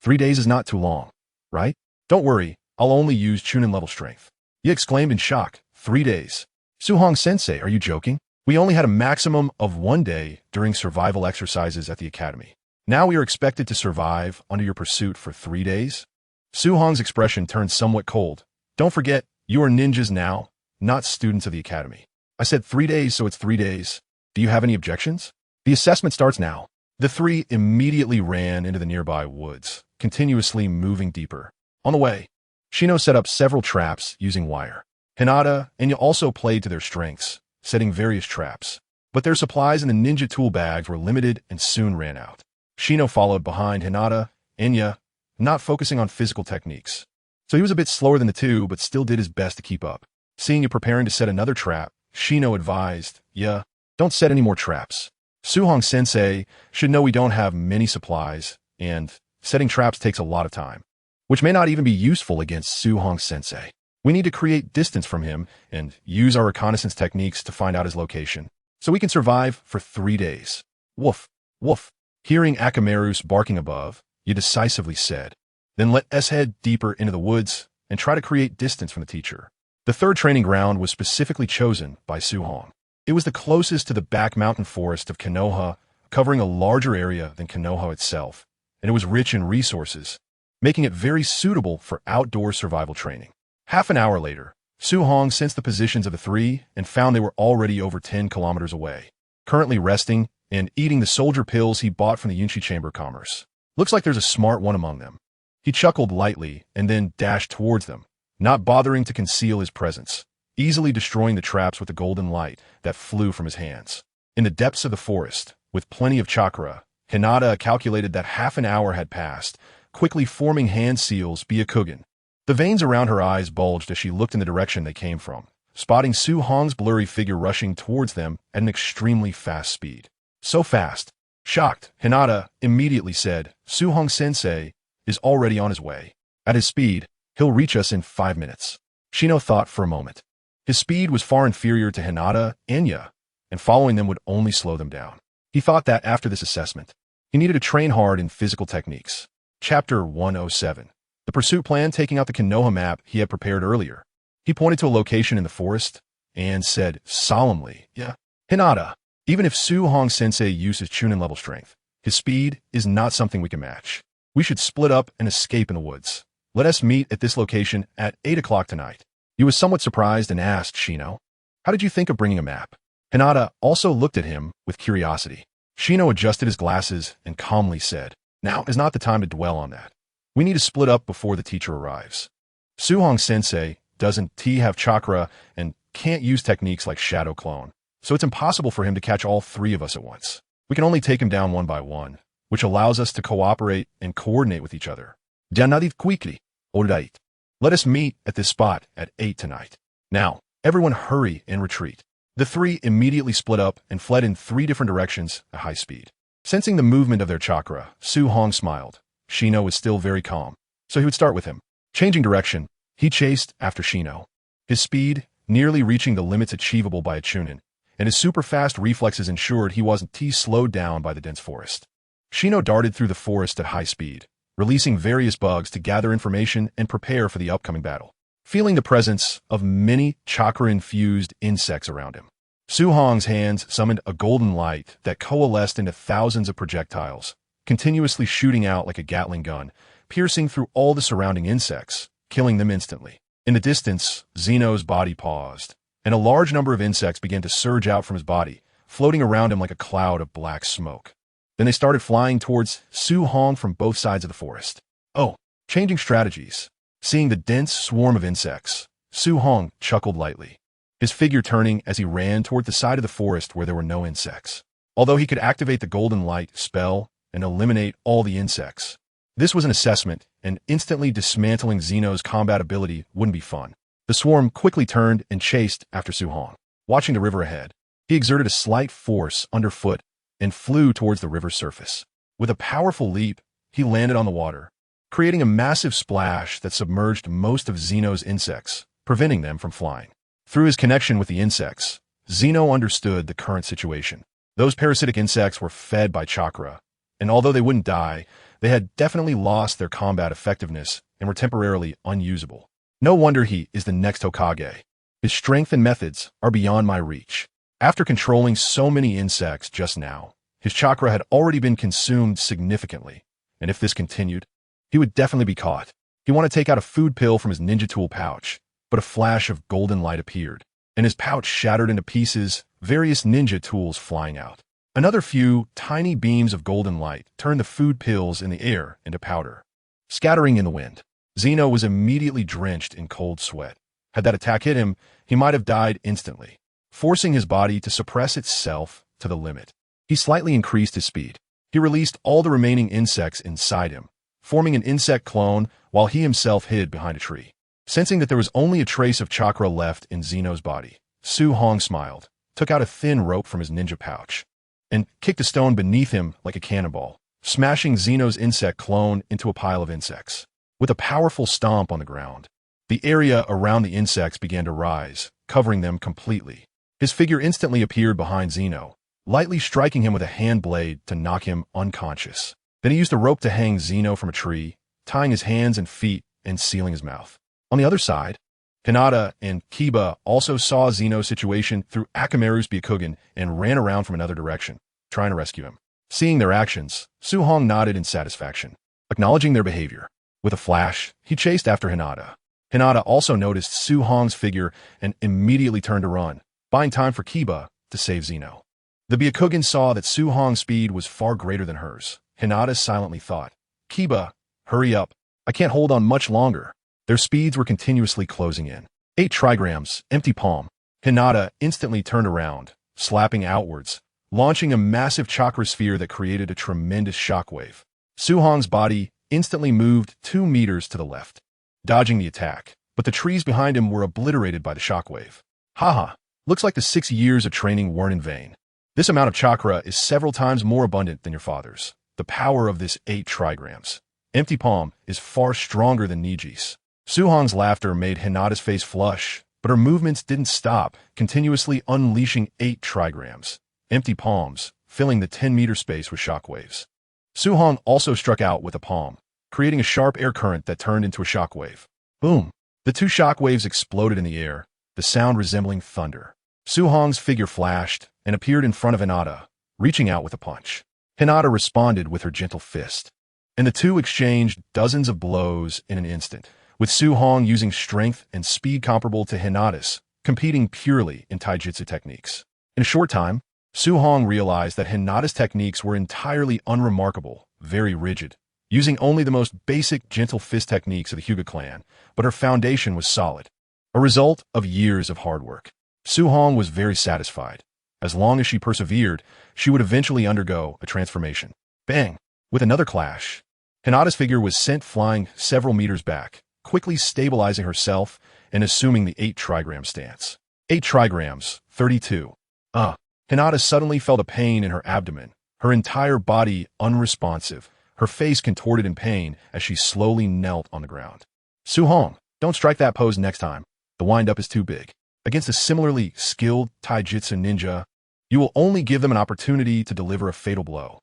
3 days is not too long, right? Don't worry, I'll only use Chunin level strength. He exclaimed in shock. 3 days. Su Hong sensei, are you joking? We only had a maximum of 1 day during survival exercises at the academy. Now we are expected to survive under your pursuit for 3 days? Su Hong's expression turned somewhat cold. Don't forget, you are ninjas now, not students of the academy. I said 3 days, so it's 3 days. Do you have any objections? The assessment starts now. The 3 immediately ran into the nearby woods, continuously moving deeper. On the way, Shino set up several traps using wire. Hinata and Enya also played to their strengths, setting various traps. But their supplies in the ninja tool bags were limited and soon ran out. Shino followed behind Hinata, Enya, not focusing on physical techniques. So he was a bit slower than the 2, but still did his best to keep up. Seeing you preparing to set another trap, Shino advised, yeah, don't set any more traps. Su Hong sensei should know we don't have many supplies, and setting traps takes a lot of time, which may not even be useful against Su Hong sensei. We need to create distance from him and use our reconnaissance techniques to find out his location, so we can survive for 3 days. Woof, woof. Hearing Akamaru's barking above, you decisively said, then let us head deeper into the woods and try to create distance from the teacher. The 3rd training ground was specifically chosen by Su Hong. It was the closest to the back mountain forest of Konoha, covering a larger area than Konoha itself, and it was rich in resources, making it very suitable for outdoor survival training. Half an hour later, Su Hong sensed the positions of the 3 and found they were already over 10 kilometers away, currently resting and eating the soldier pills he bought from the Yunshi Chamber of Commerce. Looks like there's a smart one among them. He chuckled lightly and then dashed towards them, not bothering to conceal his presence, easily destroying the traps with the golden light that flew from his hands. In the depths of the forest, with plenty of chakra, Hinata calculated that half an hour had passed, quickly forming hand seals Byakugan. The veins around her eyes bulged as she looked in the direction they came from, spotting Su Hong's blurry figure rushing towards them at an extremely fast speed. So fast. Shocked, Hinata immediately said, Su Hong sensei is already on his way. At his speed, he'll reach us in 5 minutes. Shino thought for a moment. His speed was far inferior to Hinata and Enya, and following them would only slow them down. He thought that after this assessment, he needed to train hard in physical techniques. Chapter 107. The pursuit plan taking out the Konoha map he had prepared earlier. He pointed to a location in the forest and said solemnly, yeah, Hinata, even if Su Hong sensei uses Chunin level strength, his speed is not something we can match. We should split up and escape in the woods. Let us meet at this location at 8 o'clock tonight. He was somewhat surprised and asked Shino, how did you think of bringing a map? Hinata also looked at him with curiosity. Shino adjusted his glasses and calmly said, now is not the time to dwell on that. We need to split up before the teacher arrives. Su Hong sensei doesn't have chakra and can't use techniques like shadow clone, so it's impossible for him to catch all 3 of us at once. We can only take him down one by one, which allows us to cooperate and coordinate with each other. Janadiv quickly, alright. Let us meet at this spot at 8 tonight. Now, everyone hurry and retreat. The 3 immediately split up and fled in 3 different directions at high speed. Sensing the movement of their chakra, Su Hong smiled. Shino was still very calm, so he would start with him. Changing direction, he chased after Shino. His speed nearly reaching the limits achievable by a chunin, and his super-fast reflexes ensured he wasn't slowed down by the dense forest. Shino darted through the forest at high speed, releasing various bugs to gather information and prepare for the upcoming battle. Feeling the presence of many chakra-infused insects around him, Su Hong's hands summoned a golden light that coalesced into thousands of projectiles, continuously shooting out like a Gatling gun, piercing through all the surrounding insects, killing them instantly. In the distance, Zeno's body paused, and a large number of insects began to surge out from his body, floating around him like a cloud of black smoke. Then they started flying towards Su Hong from both sides of the forest. Oh, changing strategies. Seeing the dense swarm of insects, Su Hong chuckled lightly, his figure turning as he ran toward the side of the forest where there were no insects. Although he could activate the golden light spell and eliminate all the insects, this was an assessment, and instantly dismantling Zeno's combat ability wouldn't be fun. The swarm quickly turned and chased after Su Hong. Watching the river ahead, he exerted a slight force underfoot and flew towards the river's surface. With a powerful leap, he landed on the water, creating a massive splash that submerged most of Zeno's insects, preventing them from flying. Through his connection with the insects, Zeno understood the current situation. Those parasitic insects were fed by chakra, and although they wouldn't die, they had definitely lost their combat effectiveness and were temporarily unusable. No wonder he is the next Hokage. His strength and methods are beyond my reach. After controlling so many insects just now, his chakra had already been consumed significantly, and if this continued, he would definitely be caught. He wanted to take out a food pill from his ninja tool pouch, but a flash of golden light appeared, and his pouch shattered into pieces, various ninja tools flying out. Another few tiny beams of golden light turned the food pills in the air into powder, scattering in the wind. Zeno was immediately drenched in cold sweat. Had that attack hit him, he might have died instantly, forcing his body to suppress itself to the limit. He slightly increased his speed. He released all the remaining insects inside him, forming an insect clone while he himself hid behind a tree. Sensing that there was only a trace of chakra left in Zeno's body, Su Hong smiled, took out a thin rope from his ninja pouch, and kicked a stone beneath him like a cannonball, smashing Zeno's insect clone into a pile of insects. With a powerful stomp on the ground, the area around the insects began to rise, covering them completely. His figure instantly appeared behind Zeno, lightly striking him with a hand blade to knock him unconscious. Then he used a rope to hang Zeno from a tree, tying his hands and feet and sealing his mouth. On the other side, Hinata and Kiba also saw Zeno's situation through Akamaru's Byakugan and ran around from another direction, trying to rescue him. Seeing their actions, Su Hong nodded in satisfaction, acknowledging their behavior. With a flash, he chased after Hinata. Hinata also noticed Su Hong's figure and immediately turned to run, buying time for Kiba to save Zeno. The Byakugan saw that Su Hong's speed was far greater than hers. Hinata silently thought, "Kiba, hurry up. I can't hold on much longer." Their speeds were continuously closing in. 8 trigrams, empty palm. Hinata instantly turned around, slapping outwards, launching a massive chakra sphere that created a tremendous shockwave. Su Hong's body instantly moved 2 meters to the left, dodging the attack, but the trees behind him were obliterated by the shockwave. Haha, looks like the 6 years of training weren't in vain. This amount of chakra is several times more abundant than your father's. The power of this 8 trigrams. Empty palm is far stronger than Niji's. Su Hong's laughter made Hinata's face flush, but her movements didn't stop, continuously unleashing 8 trigrams. Empty palms, filling the 10-meter space with shockwaves. Su Hong also struck out with a palm, creating a sharp air current that turned into a shockwave. Boom! The 2 shockwaves exploded in the air, the sound resembling thunder. Su Hong's figure flashed and appeared in front of Hinata, reaching out with a punch. Hinata responded with her gentle fist, and the two exchanged dozens of blows in an instant, with Su Hong using strength and speed comparable to Hinata's, competing purely in taijutsu techniques. In a short time, Su Hong realized that Hinata's techniques were entirely unremarkable, very rigid, using only the most basic gentle fist techniques of the Hyuga clan, but her foundation was solid. A result of years of hard work. Su Hong was very satisfied. As long as she persevered, she would eventually undergo a transformation. Bang! With another clash, Hinata's figure was sent flying several meters back, quickly stabilizing herself and assuming the 8 trigram stance. 8 trigrams, 32. Hinata suddenly felt a pain in her abdomen, her entire body unresponsive, her face contorted in pain as she slowly knelt on the ground. Su Hong, don't strike that pose next time. The wind-up is too big. Against a similarly skilled taijutsu ninja, you will only give them an opportunity to deliver a fatal blow.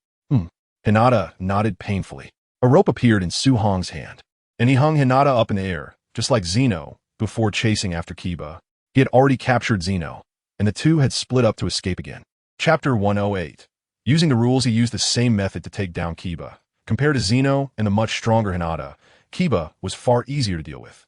Hinata nodded painfully. A rope appeared in Su Hong's hand, and he hung Hinata up in the air, just like Zeno, before chasing after Kiba. He had already captured Zeno, and the two had split up to escape again. Chapter 108. Using the rules, he used the same method to take down Kiba. Compared to Zeno and the much stronger Hinata, Kiba was far easier to deal with.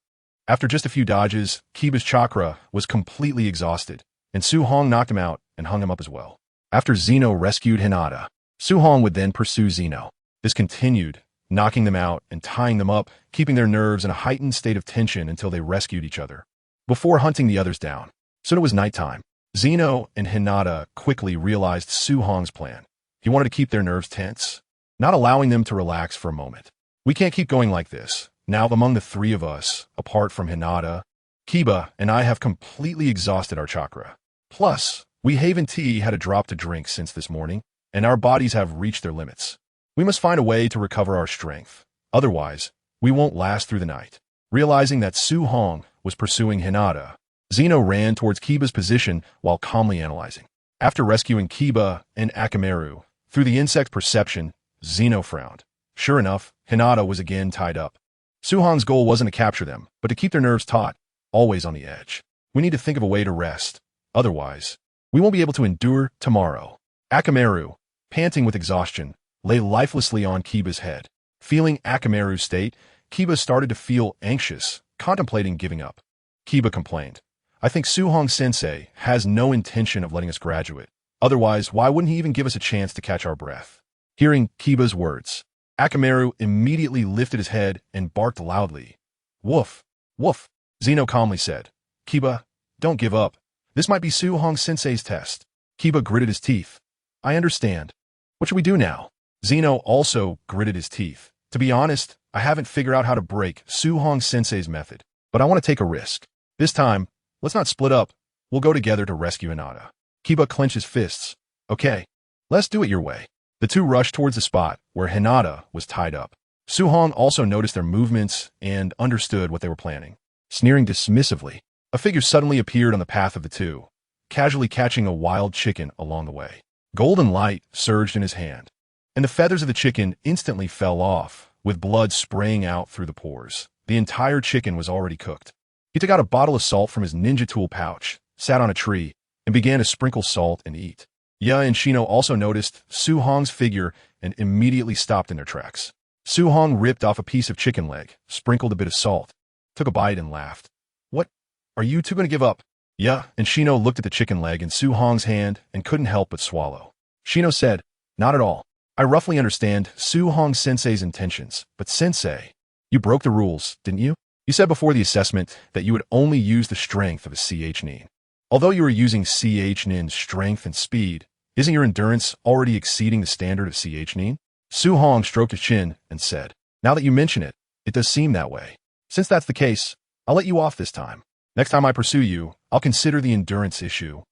After just a few dodges, Kiba's chakra was completely exhausted, and Su Hong knocked him out and hung him up as well. After Zeno rescued Hinata, Su Hong would then pursue Zeno. This continued, knocking them out and tying them up, keeping their nerves in a heightened state of tension until they rescued each other, before hunting the others down. Soon it was nighttime. Zeno and Hinata quickly realized Su Hong's plan. He wanted to keep their nerves tense, not allowing them to relax for a moment. We can't keep going like this. Now, among the three of us, apart from Hinata, Kiba and I have completely exhausted our chakra. Plus, we haven't had a drop to drink since this morning, and our bodies have reached their limits. We must find a way to recover our strength. Otherwise, we won't last through the night. Realizing that Su Hong was pursuing Hinata, Zeno ran towards Kiba's position while calmly analyzing. After rescuing Kiba and Akamaru, through the insect's perception, Zeno frowned. Sure enough, Hinata was again tied up. Su Hong's goal wasn't to capture them, but to keep their nerves taut, always on the edge. We need to think of a way to rest. Otherwise, we won't be able to endure tomorrow. Akamaru, panting with exhaustion, lay lifelessly on Kiba's head. Feeling Akamaru's state, Kiba started to feel anxious, contemplating giving up. Kiba complained, "I think Su Hong sensei has no intention of letting us graduate. Otherwise, why wouldn't he even give us a chance to catch our breath?" Hearing Kiba's words, Akamaru immediately lifted his head and barked loudly. "Woof, woof," Zeno calmly said. "Kiba, don't give up. This might be Su Hong sensei's test." Kiba gritted his teeth. "I understand. What should we do now?" Zeno also gritted his teeth. "To be honest, I haven't figured out how to break Su Hong sensei's method, but I want to take a risk. This time, let's not split up. We'll go together to rescue Hinata." Kiba clenched his fists. "Okay, let's do it your way." The two rushed towards the spot where Hinata was tied up. Su Hong also noticed their movements and understood what they were planning. Sneering dismissively, a figure suddenly appeared on the path of the two, casually catching a wild chicken along the way. Golden light surged in his hand, and the feathers of the chicken instantly fell off, with blood spraying out through the pores. The entire chicken was already cooked. He took out a bottle of salt from his ninja tool pouch, sat on a tree, and began to sprinkle salt and eat. Ya and Shino also noticed Su Hong's figure and immediately stopped in their tracks. Su Hong ripped off a piece of chicken leg, sprinkled a bit of salt, took a bite and laughed. "What? Are you two going to give up?" Ya and Shino looked at the chicken leg in Su Hong's hand and couldn't help but swallow. Shino said, "Not at all. I roughly understand Su Hong sensei's intentions, but sensei, you broke the rules, didn't you? You said before the assessment that you would only use the strength of a CH Nin. Although you were using CH Nin's strength and speed, isn't your endurance already exceeding the standard of CH Nin?" Su Hong stroked his chin and said, "Now that you mention it, it does seem that way. Since that's the case, I'll let you off this time. Next time I pursue you, I'll consider the endurance issue.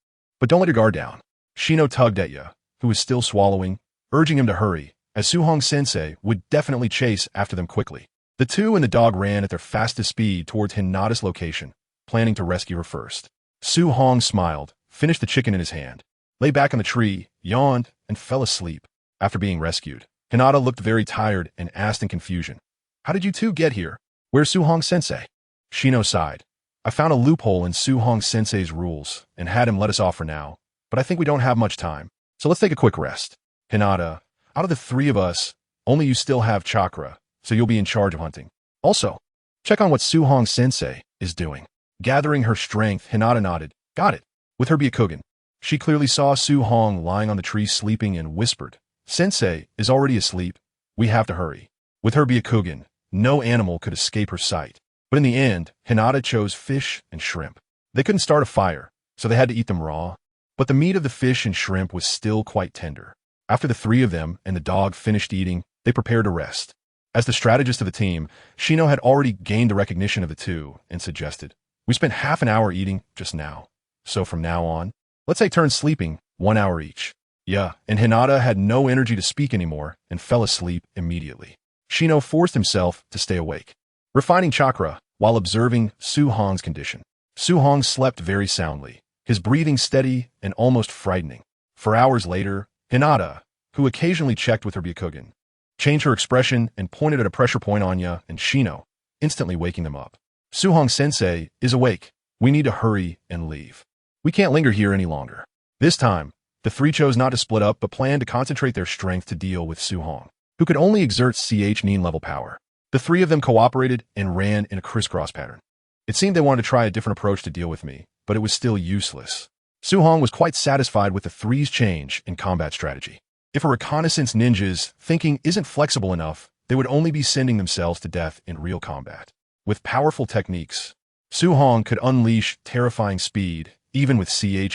But don't let your guard down." Shino tugged at Ya, who was still swallowing, urging him to hurry, as Su Hong sensei would definitely chase after them quickly. The two and the dog ran at their fastest speed towards Hinata's location, planning to rescue her first. Su Hong smiled, finished the chicken in his hand, lay back on the tree, yawned, and fell asleep. After being rescued, Hinata looked very tired and asked in confusion, "How did you two get here? Where's Su Hong sensei?" Shino sighed. "I found a loophole in Su Hong sensei's rules and had him let us off for now, but I think we don't have much time, so let's take a quick rest. Hinata, out of the three of us, only you still have chakra, so you'll be in charge of hunting. Also, check on what Su Hong sensei is doing." Gathering her strength, Hinata nodded. "Got it." With her Byakugan, she clearly saw Su Hong lying on the tree sleeping and whispered, "Sensei is already asleep. We have to hurry." With her Byakugan, no animal could escape her sight. But in the end, Hinata chose fish and shrimp. They couldn't start a fire, so they had to eat them raw. But the meat of the fish and shrimp was still quite tender. After the three of them and the dog finished eating, they prepared to rest. As the strategist of the team, Shino had already gained the recognition of the two and suggested, "We spent half an hour eating just now. So from now on, let's take turns sleeping, 1 hour each." Ya and Hinata had no energy to speak anymore and fell asleep immediately. Shino forced himself to stay awake, refining chakra while observing Su Hong's condition. Su Hong slept very soundly, his breathing steady and almost frightening. For hours later, Hinata, who occasionally checked with her Byakugan, changed her expression and pointed at a pressure point on Anya and Shino, instantly waking them up. Su Hong-sensei is awake. We need to hurry and leave. We can't linger here any longer. This time, the three chose not to split up but planned to concentrate their strength to deal with Su Hong, who could only exert Nin level power. The three of them cooperated and ran in a crisscross pattern. It seemed they wanted to try a different approach to deal with me, but it was still useless. Su Hong was quite satisfied with the three's change in combat strategy. If a reconnaissance ninja's thinking isn't flexible enough, they would only be sending themselves to death in real combat. With powerful techniques, Su Hong could unleash terrifying speed, even with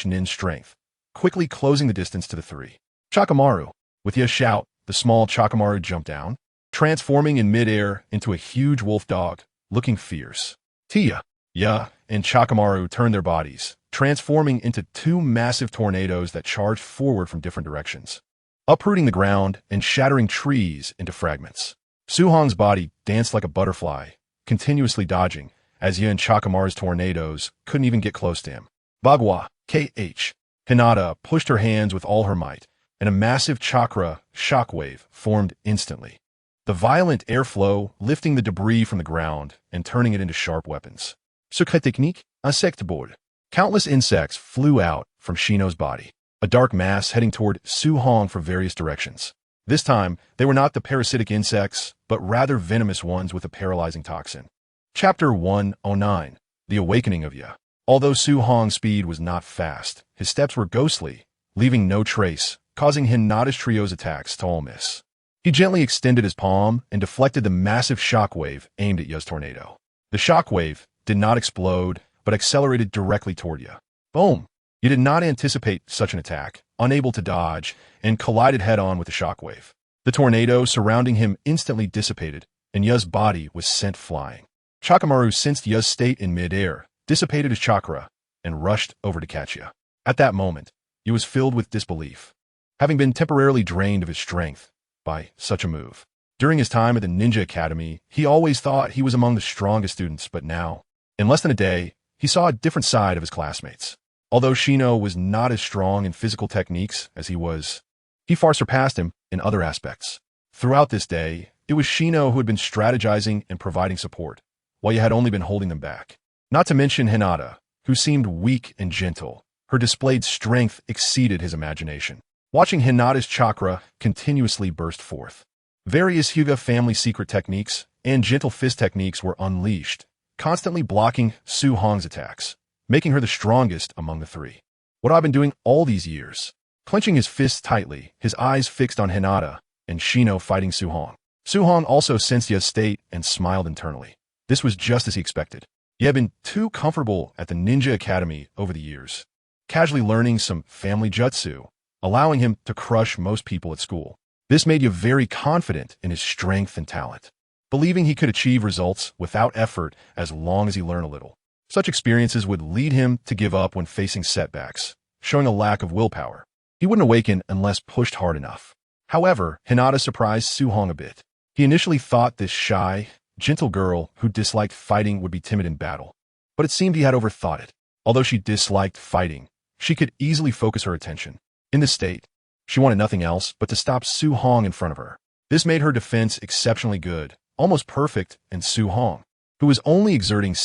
Nin's strength, quickly closing the distance to the three. Chakamaru. With a shout, the small Chakamaru jumped down, transforming in midair into a huge wolf dog, looking fierce. Tia, Ya, and Chakamaru turned their bodies, transforming into two massive tornadoes that charged forward from different directions, uprooting the ground and shattering trees into fragments. Su Hong's body danced like a butterfly, continuously dodging, as Ya and Chakamaru's tornadoes couldn't even get close to him. Bagua, K.H. Hinata pushed her hands with all her might, and a massive chakra shockwave formed instantly. The violent airflow lifting the debris from the ground and turning it into sharp weapons. Secret technique, insectboard. Countless insects flew out from Shino's body, a dark mass heading toward Su Hong from various directions. This time, they were not the parasitic insects, but rather venomous ones with a paralyzing toxin. Chapter 109, The Awakening of Ya. Although Su Hong's speed was not fast, his steps were ghostly, leaving no trace, causing Hinata's trio's attacks to all miss. He gently extended his palm and deflected the massive shockwave aimed at Ya's tornado. The shockwave did not explode, but accelerated directly toward Ya. Boom! Ya did not anticipate such an attack, unable to dodge, and collided head-on with the shockwave. The tornado surrounding him instantly dissipated, and Ya's body was sent flying. Chakamaru sensed Ya's state in mid-air, dissipated his chakra, and rushed over to catch Ya. At that moment, he was filled with disbelief, having been temporarily drained of his strength by such a move. During his time at the Ninja Academy, he always thought he was among the strongest students, but now, in less than a day, he saw a different side of his classmates. Although Shino was not as strong in physical techniques as he far surpassed him in other aspects. Throughout this day, it was Shino who had been strategizing and providing support, while he had only been holding them back. Not to mention Hinata, who seemed weak and gentle. Her displayed strength exceeded his imagination. Watching Hinata's chakra continuously burst forth, various Hyuga family secret techniques and gentle fist techniques were unleashed, constantly blocking Su Hong's attacks, making her the strongest among the three. What I've been doing all these years. Clenching his fists tightly, his eyes fixed on Hinata and Shino fighting Su Hong. Su Hong also sensed Ya's state and smiled internally. This was just as he expected. He had been too comfortable at the Ninja Academy over the years, casually learning some family jutsu, allowing him to crush most people at school. This made Ya very confident in his strength and talent, believing he could achieve results without effort as long as he learned a little. Such experiences would lead him to give up when facing setbacks, showing a lack of willpower. He wouldn't awaken unless pushed hard enough. However, Hinata surprised Su Hong a bit. He initially thought this shy, gentle girl who disliked fighting would be timid in battle, but it seemed he had overthought it. Although she disliked fighting, she could easily focus her attention. In this state, she wanted nothing else but to stop Su Hong in front of her. This made her defense exceptionally good, almost perfect, and Su Hong, who was only exerting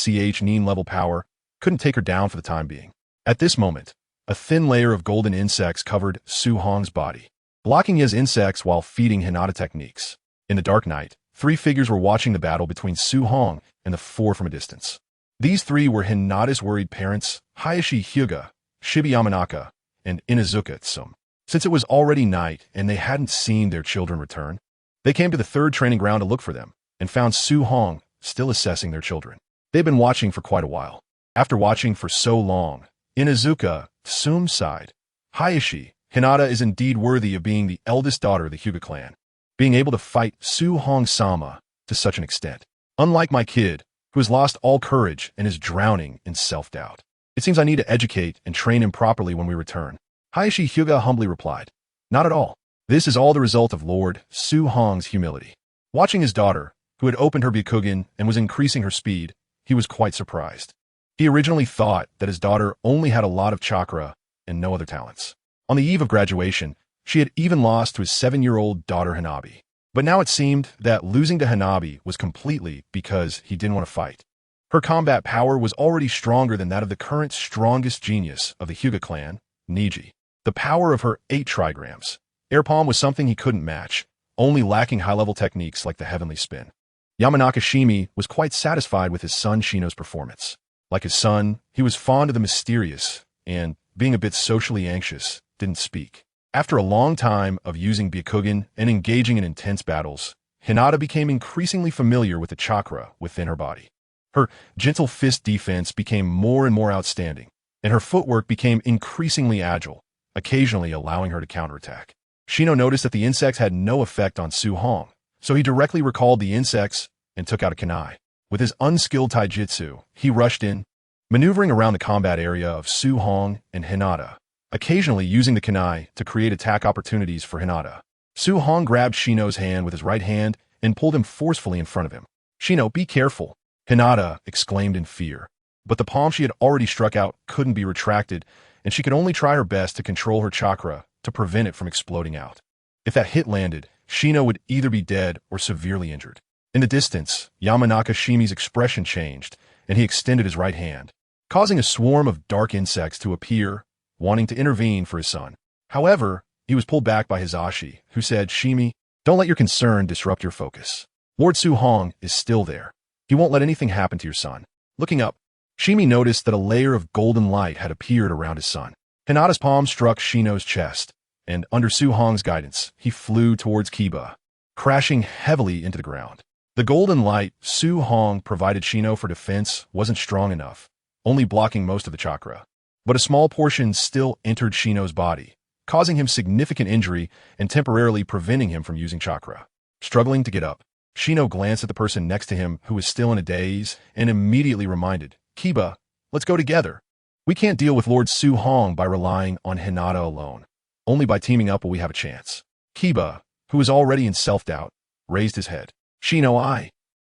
Nin level power, couldn't take her down for the time being. At this moment, a thin layer of golden insects covered Su Hong's body, blocking Ya's insects while feeding Hinata techniques. In the dark night, three figures were watching the battle between Su Hong and the four from a distance. These three were Hinata's worried parents, Hayashi Hyuga, Shibi Yamanaka, and Inazuka Tsum. Since it was already night and they hadn't seen their children return, they came to the third training ground to look for them and found Su Hong still assessing their children. They'd been watching for quite a while. After watching for so long, Inazuka Tsum sighed. Hayashi, Hinata is indeed worthy of being the eldest daughter of the Hyuga clan, being able to fight Su Hong-sama to such an extent. Unlike my kid, who has lost all courage and is drowning in self-doubt. It seems I need to educate and train him properly when we return. Hayashi Hyuga humbly replied. Not at all. This is all the result of Lord Su Hong's humility. Watching his daughter, who had opened her Byakugan and was increasing her speed, he was quite surprised. He originally thought that his daughter only had a lot of chakra and no other talents. On the eve of graduation, she had even lost to his 7-year-old daughter Hanabi. But now it seemed that losing to Hanabi was completely because he didn't want to fight. Her combat power was already stronger than that of the current strongest genius of the Hyuga clan, Niji. The power of her 8 trigrams. Air palm was something he couldn't match, only lacking high-level techniques like the heavenly spin. Yamanaka Shimi was quite satisfied with his son Shino's performance. Like his son, he was fond of the mysterious, and, being a bit socially anxious, didn't speak. After a long time of using Byakugan and engaging in intense battles, Hinata became increasingly familiar with the chakra within her body. Her gentle fist defense became more and more outstanding, and her footwork became increasingly agile, occasionally allowing her to counterattack. Shino noticed that the insects had no effect on Su Hong, so he directly recalled the insects and took out a kunai. With his unskilled taijutsu, he rushed in, maneuvering around the combat area of Su Hong and Hinata, occasionally using the kunai to create attack opportunities for Hinata. Su Hong grabbed Shino's hand with his right hand and pulled him forcefully in front of him. "Shino, be careful," Hinata exclaimed in fear. But the palm she had already struck out couldn't be retracted, and she could only try her best to control her chakra to prevent it from exploding out. If that hit landed, Shino would either be dead or severely injured. In the distance, Yamanaka Shimi's expression changed, and he extended his right hand, causing a swarm of dark insects to appear, wanting to intervene for his son. However, he was pulled back by Hizashi, who said, "Shimi, don't let your concern disrupt your focus. Lord Su Hong is still there. He won't let anything happen to your son." Looking up, Shimi noticed that a layer of golden light had appeared around his son. Hinata's palm struck Shino's chest, and under Su Hong's guidance, he flew towards Kiba, crashing heavily into the ground. The golden light Su Hong provided Shino for defense wasn't strong enough, only blocking most of the chakra. But a small portion still entered Shino's body, causing him significant injury and temporarily preventing him from using chakra. Struggling to get up, Shino glanced at the person next to him who was still in a daze and immediately reminded, "Kiba, let's go together. We can't deal with Lord Su Hong by relying on Hinata alone. Only by teaming up will we have a chance." Kiba, who was already in self-doubt, raised his head. "Shino,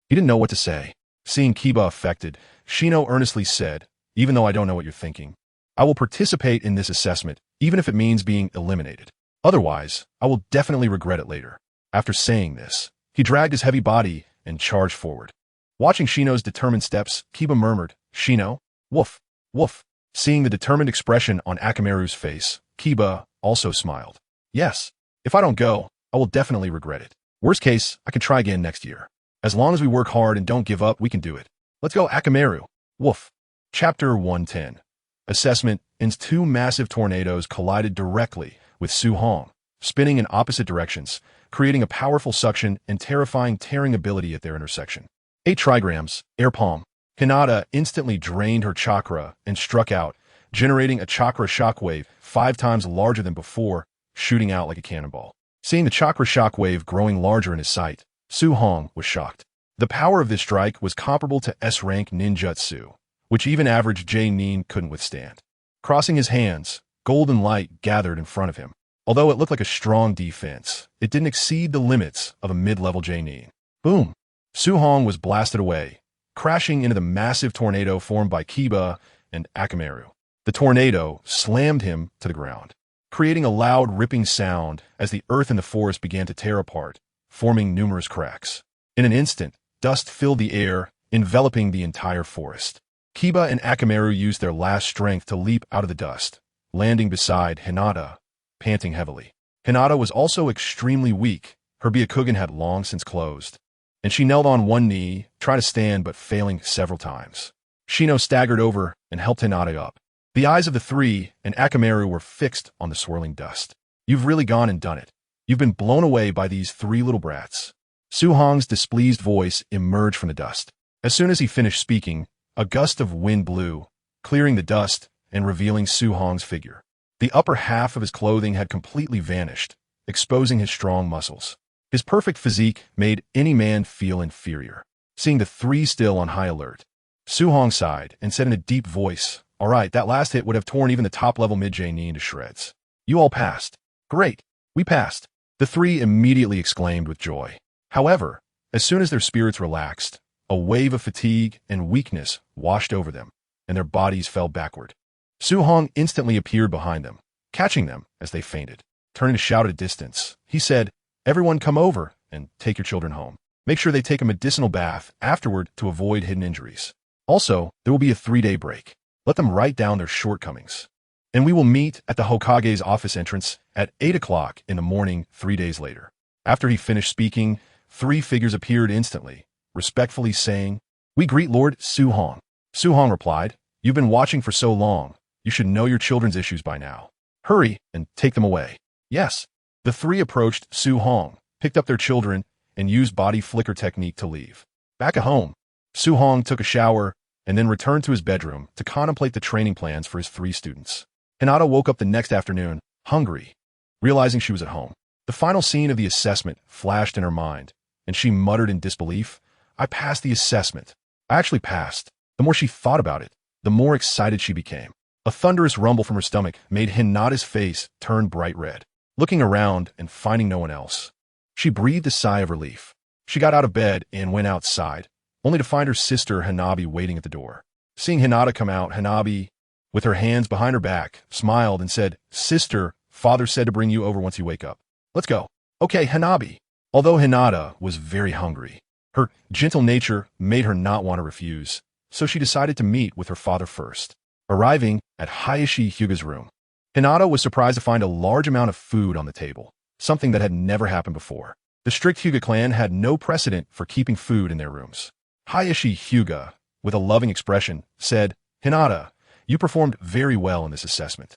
He didn't know what to say. Seeing Kiba affected, Shino earnestly said, "Even though I don't know what you're thinking, I will participate in this assessment, even if it means being eliminated. Otherwise, I will definitely regret it later." After saying this, he dragged his heavy body and charged forward. Watching Shino's determined steps, Kiba murmured, "Shino, woof, woof." Seeing the determined expression on Akamaru's face, Kiba also smiled. "Yes, if I don't go, I will definitely regret it. Worst case, I can try again next year. As long as we work hard and don't give up, we can do it. Let's go, Akamaru. Woof." Chapter 110. Assessment. Ins 2 massive tornadoes collided directly with Su Hong, spinning in opposite directions, creating a powerful suction and terrifying tearing ability at their intersection. 8 trigrams, air palm. Hinata instantly drained her chakra and struck out, generating a chakra shockwave 5 times larger than before, shooting out like a cannonball. Seeing the chakra shockwave growing larger in his sight, Su Hong was shocked. The power of this strike was comparable to S-rank ninjutsu, which even average J-nin couldn't withstand. Crossing his hands, golden light gathered in front of him. Although it looked like a strong defense, it didn't exceed the limits of a mid-level J-nin. Boom! Su Hong was blasted away, crashing into the massive tornado formed by Kiba and Akamaru. The tornado slammed him to the ground, creating a loud ripping sound as the earth in the forest began to tear apart, forming numerous cracks. In an instant, dust filled the air, enveloping the entire forest. Kiba and Akamaru used their last strength to leap out of the dust, landing beside Hinata, panting heavily. Hinata was also extremely weak. Her Byakugan had long since closed, and she knelt on one knee, trying to stand but failing several times. Shino staggered over and helped Hinata up. The eyes of the three and Akamaru were fixed on the swirling dust. "You've really gone and done it. You've been blown away by these 3 little brats." Su Hong's displeased voice emerged from the dust. As soon as he finished speaking, a gust of wind blew, clearing the dust and revealing Su Hong's figure. The upper half of his clothing had completely vanished, exposing his strong muscles. His perfect physique made any man feel inferior. Seeing the 3 still on high alert, Su Hong sighed and said in a deep voice, "All right, that last hit would have torn even the top-level mid-J-nin to shreds. You all passed. Great, we passed." The 3 immediately exclaimed with joy. However, as soon as their spirits relaxed, a wave of fatigue and weakness washed over them, and their bodies fell backward. Su-hong instantly appeared behind them, catching them as they fainted. Turning to shout at a distance, he said, "Everyone come over and take your children home. Make sure they take a medicinal bath afterward to avoid hidden injuries. Also, there will be a 3-day break. Let them write down their shortcomings. And we will meet at the Hokage's office entrance at 8 o'clock in the morning 3 days later." After he finished speaking, 3 figures appeared instantly, respectfully saying, "We greet Lord Su-hong." Su-hong replied, "You've been watching for so long. You should know your children's issues by now. Hurry and take them away." "Yes." The 3 approached Su-hong, picked up their children, and used body flicker technique to leave. Back at home, Su-hong took a shower and then returned to his bedroom to contemplate the training plans for his 3 students. Hinata woke up the next afternoon, hungry, realizing she was at home. The final scene of the assessment flashed in her mind, and she muttered in disbelief, "I passed the assessment. I actually passed." The more she thought about it, the more excited she became. A thunderous rumble from her stomach made Hinata's face turn bright red. Looking around and finding no one else, she breathed a sigh of relief. She got out of bed and went outside, only to find her sister Hanabi waiting at the door. Seeing Hinata come out, Hanabi, with her hands behind her back, smiled and said, "Sister, father said to bring you over once you wake up. Let's go." "Okay, Hanabi." Although Hinata was very hungry, her gentle nature made her not want to refuse, so she decided to meet with her father first. Arriving at Hayashi Hyuga's room, Hinata was surprised to find a large amount of food on the table, something that had never happened before. The strict Hyuga clan had no precedent for keeping food in their rooms. Hayashi Hyuga, with a loving expression, said, "Hinata, you performed very well in this assessment."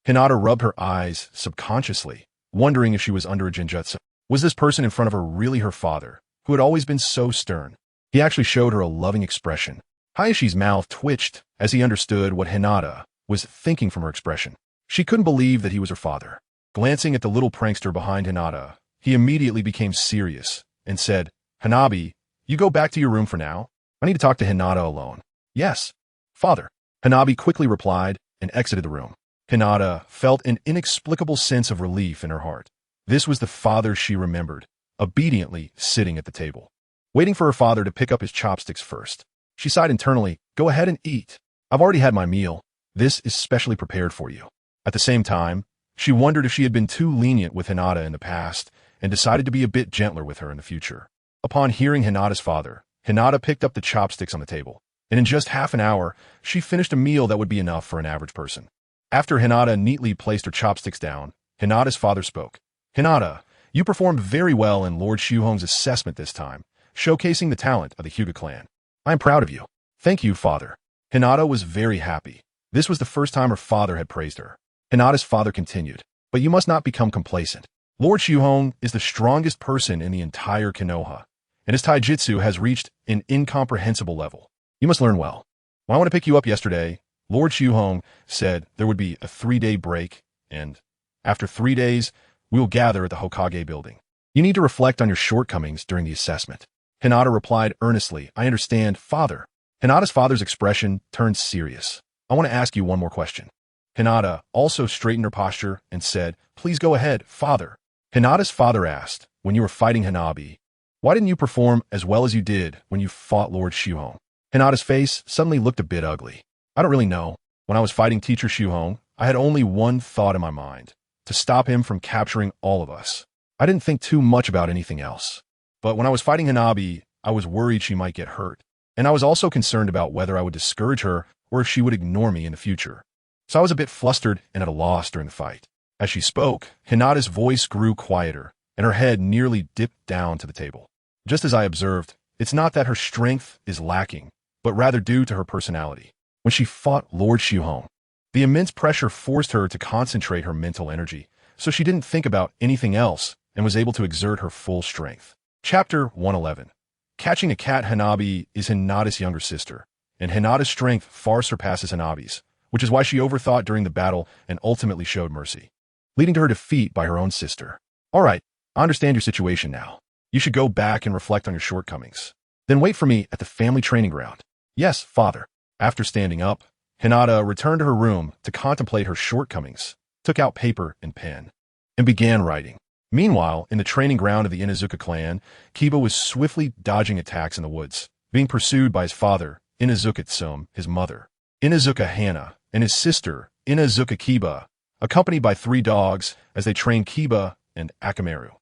Hinata rubbed her eyes subconsciously, wondering if she was under a genjutsu. Was this person in front of her really her father, who had always been so stern? He actually showed her a loving expression. Hayashi's mouth twitched as he understood what Hinata was thinking from her expression. She couldn't believe that he was her father. Glancing at the little prankster behind Hinata, he immediately became serious and said, "Hanabi, you go back to your room for now. I need to talk to Hinata alone." "Yes, father." Hanabi quickly replied and exited the room. Hinata felt an inexplicable sense of relief in her heart. This was the father she remembered, obediently sitting at the table, waiting for her father to pick up his chopsticks first. She sighed internally, "Go ahead and eat. I've already had my meal. This is specially prepared for you." At the same time, she wondered if she had been too lenient with Hinata in the past and decided to be a bit gentler with her in the future. Upon hearing Hinata's father, Hinata picked up the chopsticks on the table, and in just half an hour, she finished a meal that would be enough for an average person. After Hinata neatly placed her chopsticks down, Hinata's father spoke. "Hinata, you performed very well in Lord Shuhong's assessment this time, showcasing the talent of the Hyuga clan. I am proud of you." "Thank you, father." Hinata was very happy. This was the first time her father had praised her. Hinata's father continued, "But you must not become complacent. Lord Shuhong is the strongest person in the entire Konoha, and his taijutsu has reached an incomprehensible level. You must learn well. When I went to pick you up yesterday, Lord Shuhong said there would be a 3-day break, and after 3 days, we will gather at the Hokage building. You need to reflect on your shortcomings during the assessment." Hinata replied earnestly, "I understand, father." Hinata's father's expression turned serious. "I want to ask you one more question." Hinata also straightened her posture and said, "Please go ahead, father." Hinata's father asked, "When you were fighting Hanabi, why didn't you perform as well as you did when you fought Lord Shuhong?" Hinata's face suddenly looked a bit ugly. "I don't really know. When I was fighting Teacher Shuhong, I had only one thought in my mind, to stop him from capturing all of us. I didn't think too much about anything else. But when I was fighting Hanabi, I was worried she might get hurt, and I was also concerned about whether I would discourage her or if she would ignore me in the future. So I was a bit flustered and at a loss during the fight." As she spoke, Hinata's voice grew quieter, and her head nearly dipped down to the table. "Just as I observed, it's not that her strength is lacking, but rather due to her personality. When she fought Lord Shuhong, the immense pressure forced her to concentrate her mental energy, so she didn't think about anything else and was able to exert her full strength." Chapter 111. Catching a cat. Hanabi is Hinata's younger sister, and Hinata's strength far surpasses Hanabi's, which is why she overthought during the battle and ultimately showed mercy, leading to her defeat by her own sister. "All right, I understand your situation now. You should go back and reflect on your shortcomings. Then wait for me at the family training ground." "Yes, father." After standing up, Hinata returned to her room to contemplate her shortcomings, took out paper and pen, and began writing. Meanwhile, in the training ground of the Inuzuka clan, Kiba was swiftly dodging attacks in the woods, being pursued by his father, Inuzuka Tsum, his mother, Inazuka Hana and his sister, Inazuka Kiba, accompanied by 3 dogs as they trained Kiba and Akamaru.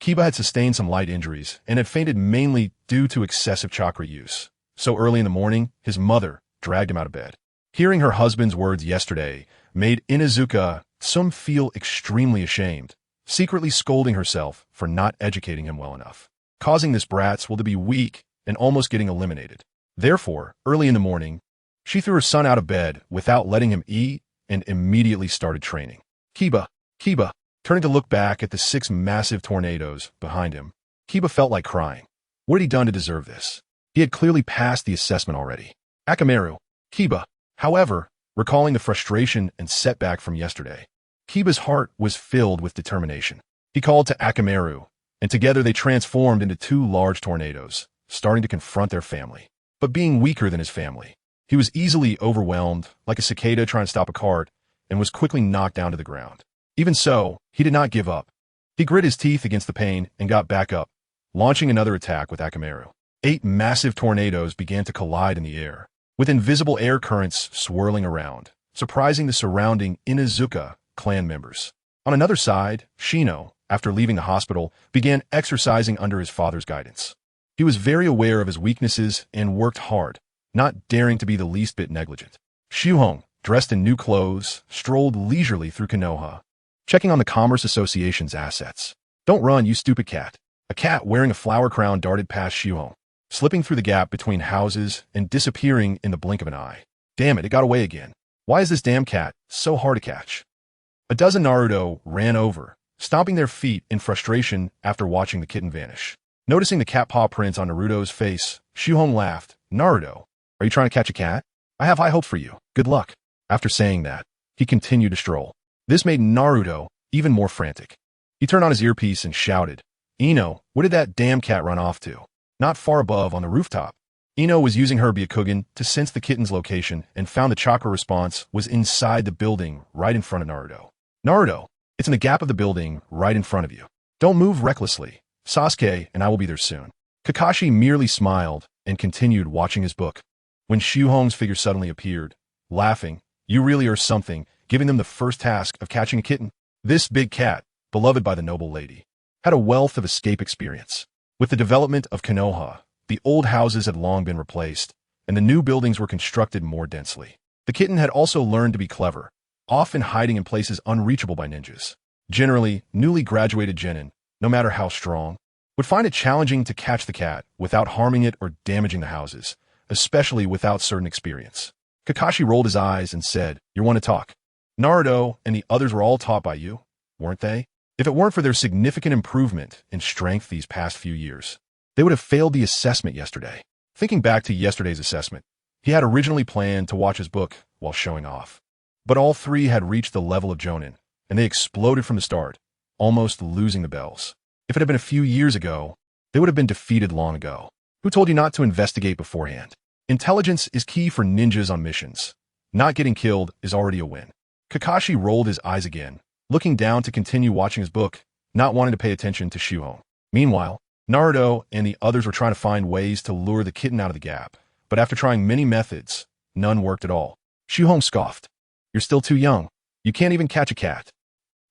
Kiba had sustained some light injuries and had fainted mainly due to excessive chakra use. So early in the morning, his mother dragged him out of bed. Hearing her husband's words yesterday made Inazuka Sum feel extremely ashamed, secretly scolding herself for not educating him well enough, causing this brat's will to be weak and almost getting eliminated. Therefore, early in the morning, she threw her son out of bed without letting him eat and immediately started training. Kiba, turning to look back at the 6 massive tornadoes behind him, Kiba felt like crying. What had he done to deserve this? He had clearly passed the assessment already. Akamaru, Kiba, however, recalling the frustration and setback from yesterday, Kiba's heart was filled with determination. He called to Akamaru, and together they transformed into 2 large tornadoes, starting to confront their family. But being weaker than his family, he was easily overwhelmed, like a cicada trying to stop a cart, and was quickly knocked down to the ground. Even so, he did not give up. He grit his teeth against the pain and got back up, launching another attack with Akamaru. 8 massive tornadoes began to collide in the air, with invisible air currents swirling around, surprising the surrounding Inazuka clan members. On another side, Shino, after leaving the hospital, began exercising under his father's guidance. He was very aware of his weaknesses and worked hard, not daring to be the least bit negligent. Shuhong, dressed in new clothes, strolled leisurely through Konoha, checking on the Commerce Association's assets. Don't run, you stupid cat. A cat wearing a flower crown darted past Shuhong, slipping through the gap between houses and disappearing in the blink of an eye. Damn it got away again. Why is this damn cat so hard to catch? A dozen Naruto ran over, stomping their feet in frustration after watching the kitten vanish. Noticing the cat paw prints on Naruto's face, Shuhong laughed. Naruto, are you trying to catch a cat? I have high hope for you. Good luck. After saying that, he continued to stroll. This made Naruto even more frantic. He turned on his earpiece and shouted, Ino, what did that damn cat run off to? Not far above on the rooftop. Ino was using her Byakugan to sense the kitten's location and found the chakra response was inside the building right in front of Naruto. Naruto, it's in the gap of the building right in front of you. Don't move recklessly. Sasuke and I will be there soon. Kakashi merely smiled and continued watching his book. When Shuhong's figure suddenly appeared, laughing, you really are something, giving them the first task of catching a kitten. This big cat, beloved by the noble lady, had a wealth of escape experience. With the development of Konoha, the old houses had long been replaced, and the new buildings were constructed more densely. The kitten had also learned to be clever, often hiding in places unreachable by ninjas. Generally, newly graduated genin, no matter how strong, would find it challenging to catch the cat without harming it or damaging the houses, especially without certain experience. Kakashi rolled his eyes and said, You want to talk? Naruto and the others were all taught by you, weren't they? If it weren't for their significant improvement in strength these past few years, they would have failed the assessment yesterday. Thinking back to yesterday's assessment, he had originally planned to watch his book while showing off. But all 3 had reached the level of Jonin, and they exploded from the start, almost losing the bells. If it had been a few years ago, they would have been defeated long ago. Who told you not to investigate beforehand? Intelligence is key for ninjas on missions. Not getting killed is already a win. Kakashi rolled his eyes again, looking down to continue watching his book, not wanting to pay attention to Shuhong. Meanwhile, Naruto and the others were trying to find ways to lure the kitten out of the gap, but after trying many methods, none worked at all. Shuhong scoffed. You're still too young. You can't even catch a cat.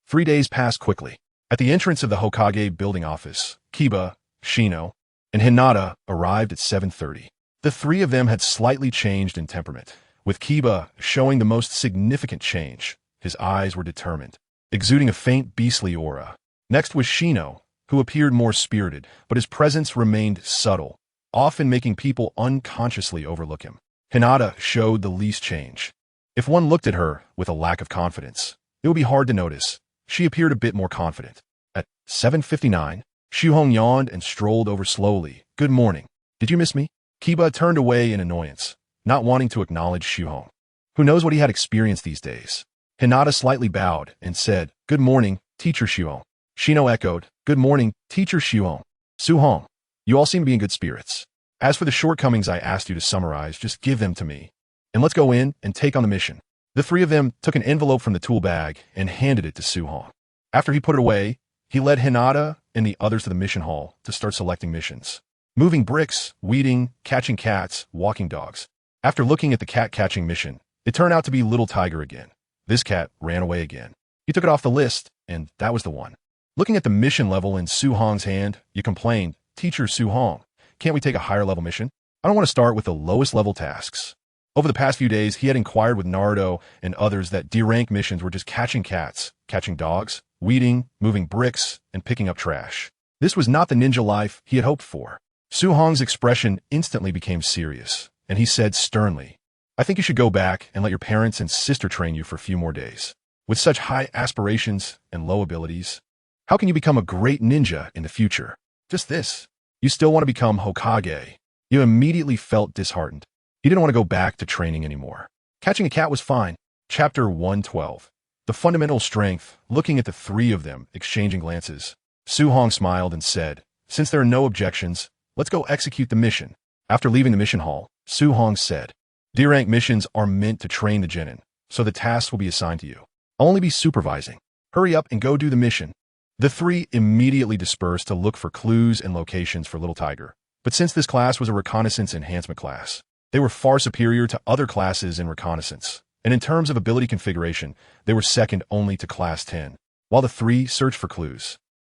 3 days passed quickly. At the entrance of the Hokage building office, Kiba, Shino, and Hinata arrived at 7:30. The 3 of them had slightly changed in temperament, with Kiba showing the most significant change. His eyes were determined, exuding a faint beastly aura. Next was Shino, who appeared more spirited, but his presence remained subtle, often making people unconsciously overlook him. Hinata showed the least change. If one looked at her with a lack of confidence, it would be hard to notice. She appeared a bit more confident. At 7:59, Shuhong yawned and strolled over slowly. Good morning. Did you miss me? Kiba turned away in annoyance, not wanting to acknowledge Shuhong. Who knows what he had experienced these days? Hinata slightly bowed and said, Good morning, Teacher Shuhong. Shino echoed, Good morning, Teacher Shuhong. Suhong, you all seem to be in good spirits. As for the shortcomings I asked you to summarize, just give them to me. And let's go in and take on the mission. The 3 of them took an envelope from the tool bag and handed it to Suhong. After he put it away, he led Hinata and the others to the mission hall to start selecting missions. Moving bricks, weeding, catching cats, walking dogs. After looking at the cat-catching mission, It turned out to be Little Tiger again. This cat ran away again. He took it off the list, and that was the one. Looking at the mission level in Su Hong's hand, you complained, "Teacher Su Hong, can't we take a higher level mission? I don't want to start with the lowest level tasks." Over the past few days, he had inquired with Naruto and others that D-rank missions were just catching cats, catching dogs, weeding, moving bricks, and picking up trash. This was not the ninja life he had hoped for. Su Hong's expression instantly became serious, and he said sternly, "I think you should go back and let your parents and sister train you for a few more days. With such high aspirations and low abilities, how can you become a great ninja in the future? Just this. You still want to become Hokage." You immediately felt disheartened. He didn't want to go back to training anymore. Catching a cat was fine. Chapter 112. The fundamental strength, looking at the three of them, exchanging glances. Su Hong smiled and said, "Since there are no objections, let's go execute the mission." After leaving the mission hall, Su Hong said, "D-rank missions are meant to train the genin, so the tasks will be assigned to you. I'll only be supervising. Hurry up and go do the mission." The three immediately dispersed to look for clues and locations for Little Tiger. But since this class was a reconnaissance enhancement class, they were far superior to other classes in reconnaissance, and in terms of ability configuration, they were second only to Class 10. While the three searched for clues,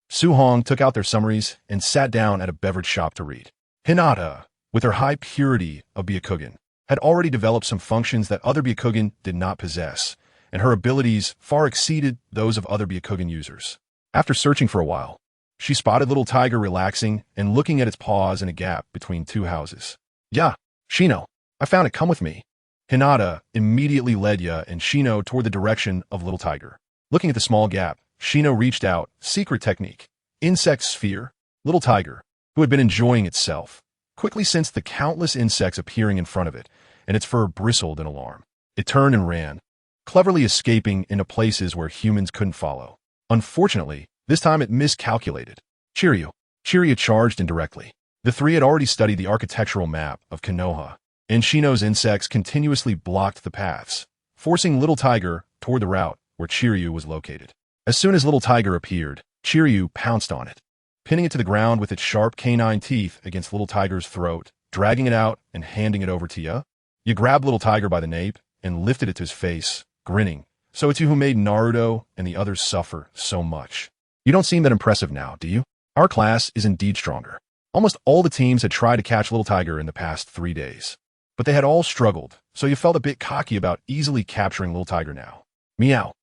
Su Hong took out their summaries and sat down at a beverage shop to read. Hinata, with her high purity of Byakugan, had already developed some functions that other Byakugan did not possess, and her abilities far exceeded those of other Byakugan users. After searching for a while, she spotted Little Tiger relaxing and looking at its paws in a gap between two houses. "Yeah, Shino, I found it. Come with me." Hinata immediately led Ya and Shino toward the direction of Little Tiger. Looking at the small gap, Shino reached out, secret technique, insect sphere. Little Tiger, who had been enjoying itself, quickly sensed the countless insects appearing in front of it, and its fur bristled in alarm. It turned and ran, cleverly escaping into places where humans couldn't follow. Unfortunately, this time it miscalculated. Shiryu charged indirectly. The three had already studied the architectural map of Konoha, and Shino's insects continuously blocked the paths, forcing Little Tiger toward the route where Shiryu was located. As soon as Little Tiger appeared, Shiryu pounced on it, pinning it to the ground with its sharp canine teeth against Little Tiger's throat, dragging it out and handing it over to Ya. You grabbed Little Tiger by the nape and lifted it to his face, grinning. "So it's you who made Naruto and the others suffer so much. You don't seem that impressive now, do you? Our class is indeed stronger." Almost all the teams had tried to catch Little Tiger in the past 3 days, but they had all struggled, so you felt a bit cocky about easily capturing Little Tiger now. "Meow.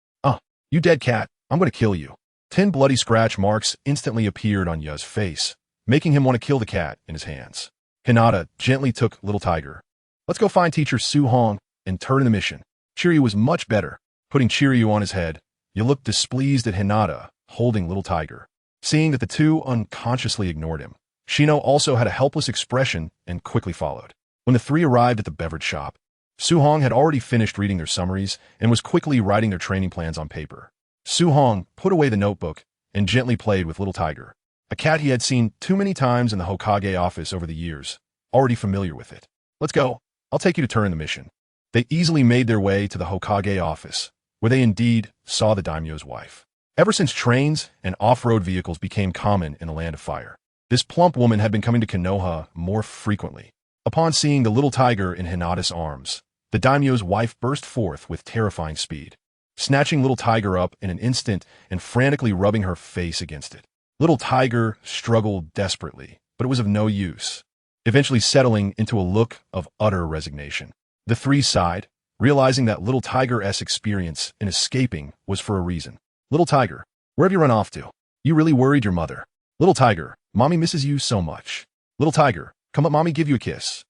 You dead cat, I'm going to kill you." 10 bloody scratch marks instantly appeared on Ya's face, making him want to kill the cat in his hands. Hinata gently took Little Tiger. "Let's go find Teacher Su Hong and turn in the mission." Shiryu was much better. Putting Shiryu on his head, you looked displeased at Hinata, holding Little Tiger. Seeing that the two unconsciously ignored him, Shino also had a helpless expression and quickly followed. When the three arrived at the beverage shop, Su Hong had already finished reading their summaries and was quickly writing their training plans on paper. Su Hong put away the notebook and gently played with Little Tiger, a cat he had seen too many times in the Hokage office over the years, already familiar with it. "Let's go. I'll take you to turn in the mission." They easily made their way to the Hokage office, where they indeed saw the daimyo's wife. Ever since trains and off-road vehicles became common in the Land of Fire, this plump woman had been coming to Konoha more frequently. Upon seeing the Little Tiger in Hinata's arms, the daimyo's wife burst forth with terrifying speed, snatching Little Tiger up in an instant and frantically rubbing her face against it. Little Tiger struggled desperately, but it was of no use, eventually settling into a look of utter resignation. The three sighed, realizing that Little Tiger's experience in escaping was for a reason. "Little Tiger, where have you run off to? You really worried your mother." "Little Tiger, Mommy misses you so much." "Little Tiger, come let Mommy give you a kiss."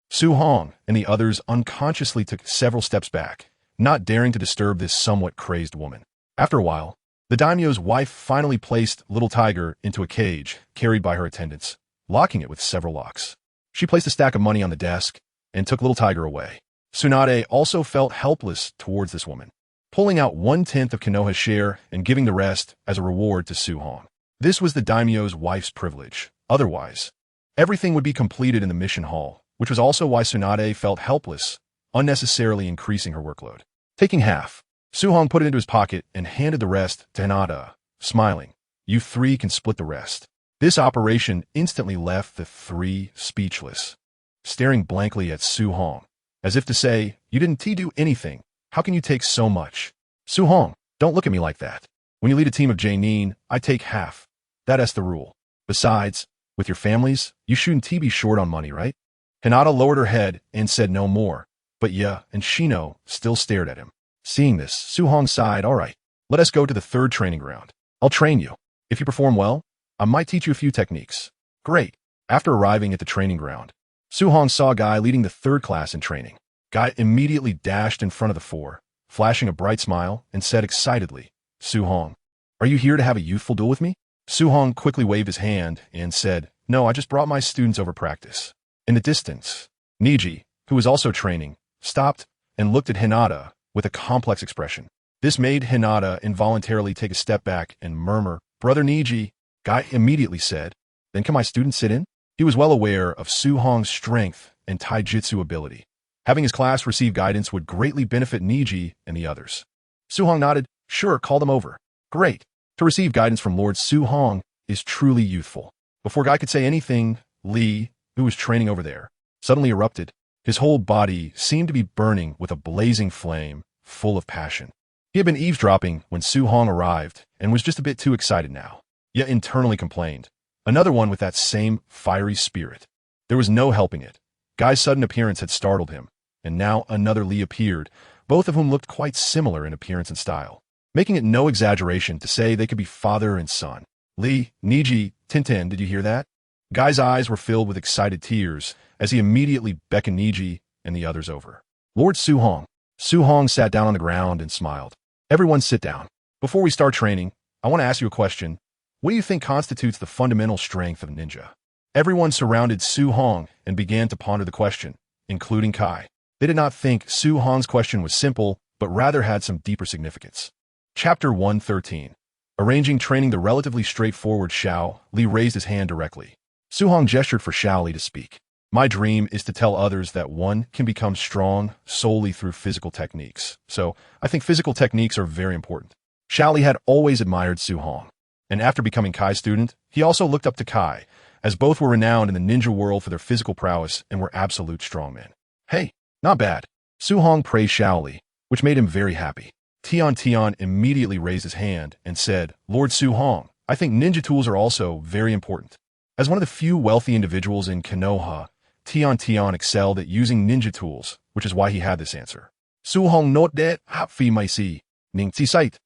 Su Hong and the others unconsciously took several steps back, not daring to disturb this somewhat crazed woman. After a while, the daimyo's wife finally placed Little Tiger into a cage carried by her attendants, locking it with several locks. She placed a stack of money on the desk and took Little Tiger away. Tsunade also felt helpless towards this woman, pulling out 1/10 of Konoha's share and giving the rest as a reward to Su Hong. This was the daimyo's wife's privilege. Otherwise, everything would be completed in the mission hall, which was also why Tsunade felt helpless, unnecessarily increasing her workload. Taking half, Su Hong put it into his pocket and handed the rest to Hinata, smiling. "You three can split the rest." This operation instantly left the three speechless, staring blankly at Su Hong. as if to say, you didn't do anything. How can you take so much? Su-hong, don't look at me like that. When you lead a team of J-nin, I take half. That's the rule. Besides, with your families, you shouldn't be short on money, right? Hinata lowered her head and said no more, but and Shino still stared at him. Seeing this, Su-hong sighed, all right, let us go to the third training ground. I'll train you. If you perform well, I might teach you a few techniques. Great. After arriving at the training ground, Su-hong saw Guy leading the third class in training. Guy immediately dashed in front of the four, flashing a bright smile, and said excitedly, Su-hong, are you here to have a youthful duel with me? Su-hong quickly waved his hand and said, no, I just brought my students over practice. In the distance, Niji, who was also training, stopped and looked at Hinata with a complex expression. This made Hinata involuntarily take a step back and murmur, Brother Niji. Guy immediately said, then can my student sit in? He was well aware of Su-hong's strength and taijutsu ability. Having his class receive guidance would greatly benefit Niji and the others. Su-hong nodded, sure, call them over. Great. To receive guidance from Lord Su-hong is truly youthful. Before Guy could say anything, Li, who was training over there, suddenly erupted. His whole body seemed to be burning with a blazing flame, full of passion. He had been eavesdropping when Su-hong arrived and was just a bit too excited now, yet internally complained. Another one with that same fiery spirit. There was no helping it. Guy's sudden appearance had startled him, and now another Li appeared, both of whom looked quite similar in appearance and style, making it no exaggeration to say they could be father and son. Li, Niji, Tintin, did you hear that? Guy's eyes were filled with excited tears as he immediately beckoned Niji and the others over. Lord Su-hong. Su-hong sat down on the ground and smiled. Everyone sit down. Before we start training, I want to ask you a question. What do you think constitutes the fundamental strength of a ninja? Everyone surrounded Su-hong and began to ponder the question, including Kai. They did not think Su-hong's question was simple, but rather had some deeper significance. Chapter 113. Arranging training. The relatively straightforward Xiao Li raised his hand directly. Su-hong gestured for Xiao Li to speak. My dream is to tell others that one can become strong solely through physical techniques. So, I think physical techniques are very important. Xiao Li had always admired Su-hong, and after becoming Kai's student, he also looked up to Kai, as both were renowned in the ninja world for their physical prowess and were absolute strongmen. Hey, not bad. Su-hong praised Xiao Li, which made him very happy. Tian immediately raised his hand and said, Lord Su-hong, I think ninja tools are also very important. As one of the few wealthy individuals in Konoha, Tian excelled at using ninja tools, which is why he had this answer. Su-hong note that hapfi mai si, ning ti site.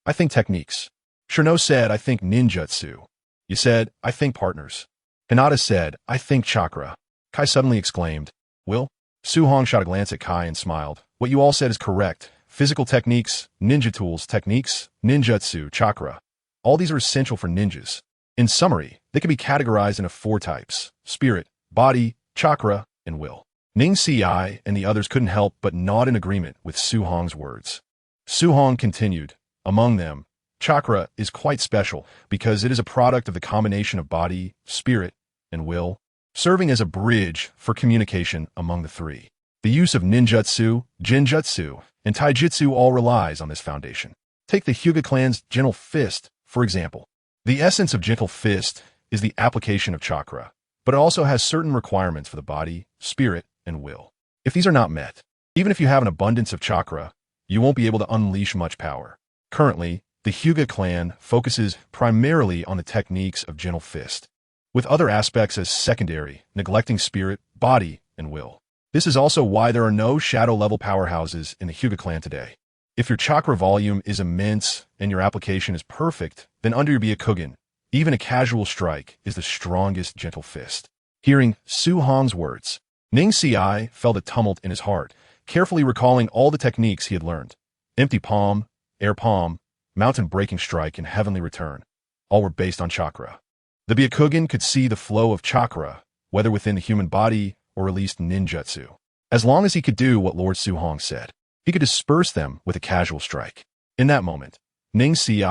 I think techniques. Shino said, I think ninjutsu. You said, I think partners. Hinata said, I think chakra. Kai suddenly exclaimed, Will? Su-hong shot a glance at Kai and smiled. What you all said is correct. Physical techniques, ninja tools, techniques, ninjutsu, chakra. All these are essential for ninjas. In summary, they can be categorized into 4 types: spirit, body, chakra, and will. Ning Si and the others couldn't help but nod in agreement with Su-hong's words. Su-hong continued, among them, chakra is quite special because it is a product of the combination of body, spirit, and will, serving as a bridge for communication among the 3. The use of ninjutsu, jinjutsu, and taijutsu all relies on this foundation. Take the Hokage clan's gentle fist, for example. The essence of gentle fist is the application of chakra, but it also has certain requirements for the body, spirit, and will. If these are not met, even if you have an abundance of chakra, you won't be able to unleash much power. Currently, the Hokage clan focuses primarily on the techniques of gentle fist, with other aspects as secondary, neglecting spirit, body, and will. This is also why there are no shadow-level powerhouses in the Hokage clan today. If your chakra volume is immense and your application is perfect, then under your Byakugan, even a casual strike is the strongest gentle fist. Hearing Su-hong's words, Ning Si felt a tumult in his heart, carefully recalling all the techniques he had learned. Empty palm, air palm, mountain breaking strike, and heavenly return. All were based on chakra. The Byakugan could see the flow of chakra, whether within the human body or released ninjutsu. As long as he could do what Lord Su-hong said, he could disperse them with a casual strike. In that moment, Ning Si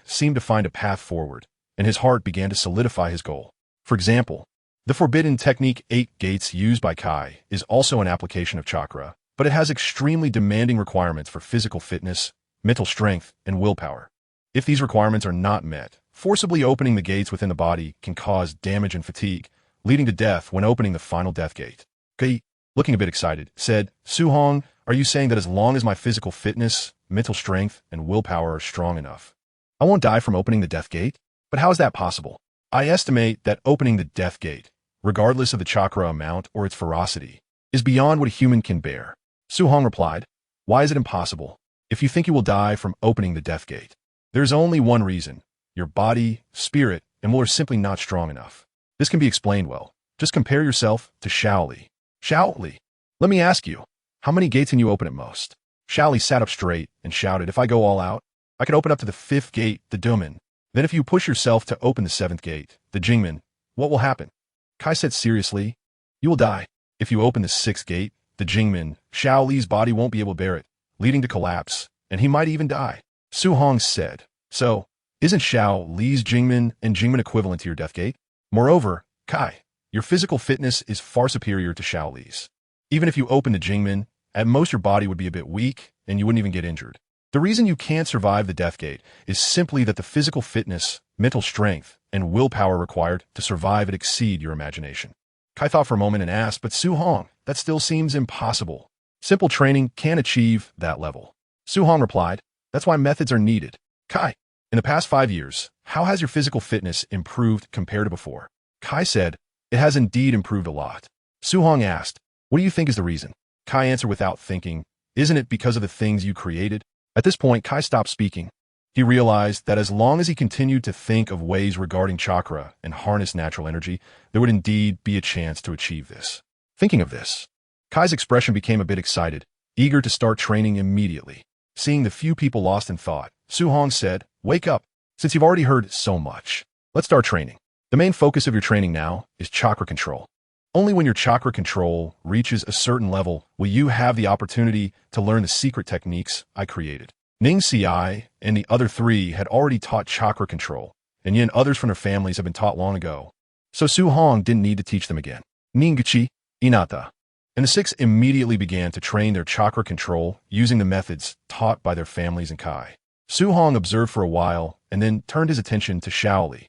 seemed to find a path forward, and his heart began to solidify his goal. For example, the forbidden technique 8 gates used by Kai is also an application of chakra, but it has extremely demanding requirements for physical fitness, mental strength, and willpower. If these requirements are not met, forcibly opening the gates within the body can cause damage and fatigue, leading to death when opening the final death gate. looking a bit excited, said, Su-hong, are you saying that as long as my physical fitness, mental strength, and willpower are strong enough, I won't die from opening the death gate? But how is that possible? I estimate that opening the death gate, regardless of the chakra amount or its ferocity, is beyond what a human can bear. Su-hong replied, why is it impossible? If you think you will die from opening the death gate, there's only one reason. Your body, spirit, and will are simply not strong enough. This can be explained well. Just compare yourself to Xiao Li. Xiao Li, let me ask you, how many gates can you open at most? Xiao Li sat up straight and shouted, if I go all out, I could open up to the 5th gate, the Dumen. Then if you push yourself to open the 7th gate, the Jingmen, what will happen? Kai said seriously, you will die. If you open the 6th gate, the Jingmen, Xiao Li's body won't be able to bear it, leading to collapse, and he might even die. Su-hong said, so, isn't Xiao Li's Jingmen and Jingmen equivalent to your death gate? Moreover, Kai, your physical fitness is far superior to Xiao Li's. Even if you open the Jingmen, at most your body would be a bit weak, and you wouldn't even get injured. The reason you can't survive the death gate is simply that the physical fitness, mental strength, and willpower required to survive it exceed your imagination. Kai thought for a moment and asked, but Su-hong, that still seems impossible. Simple training can't achieve that level. Su-hong replied, that's why methods are needed. Kai, in the past 5 years, how has your physical fitness improved compared to before? Kai said, it has indeed improved a lot. Su-hong asked, what do you think is the reason? Kai answered without thinking, isn't it because of the things you created? At this point, Kai stopped speaking. He realized that as long as he continued to think of ways regarding chakra and harness natural energy, there would indeed be a chance to achieve this. Thinking of this, Kai's expression became a bit excited, eager to start training immediately. Seeing the few people lost in thought, Su-hong said, wake up. Since you've already heard so much, let's start training. The main focus of your training now is chakra control. Only when your chakra control reaches a certain level will you have the opportunity to learn the secret techniques I created. Ning Xi and the other 3 had already taught chakra control, and yet others from their families have been taught long ago. So Su-hong didn't need to teach them again. Ninjutsu, Inata, and the 6 immediately began to train their chakra control using the methods taught by their families and Kai. Su-hong observed for a while and then turned his attention to Xiao Li.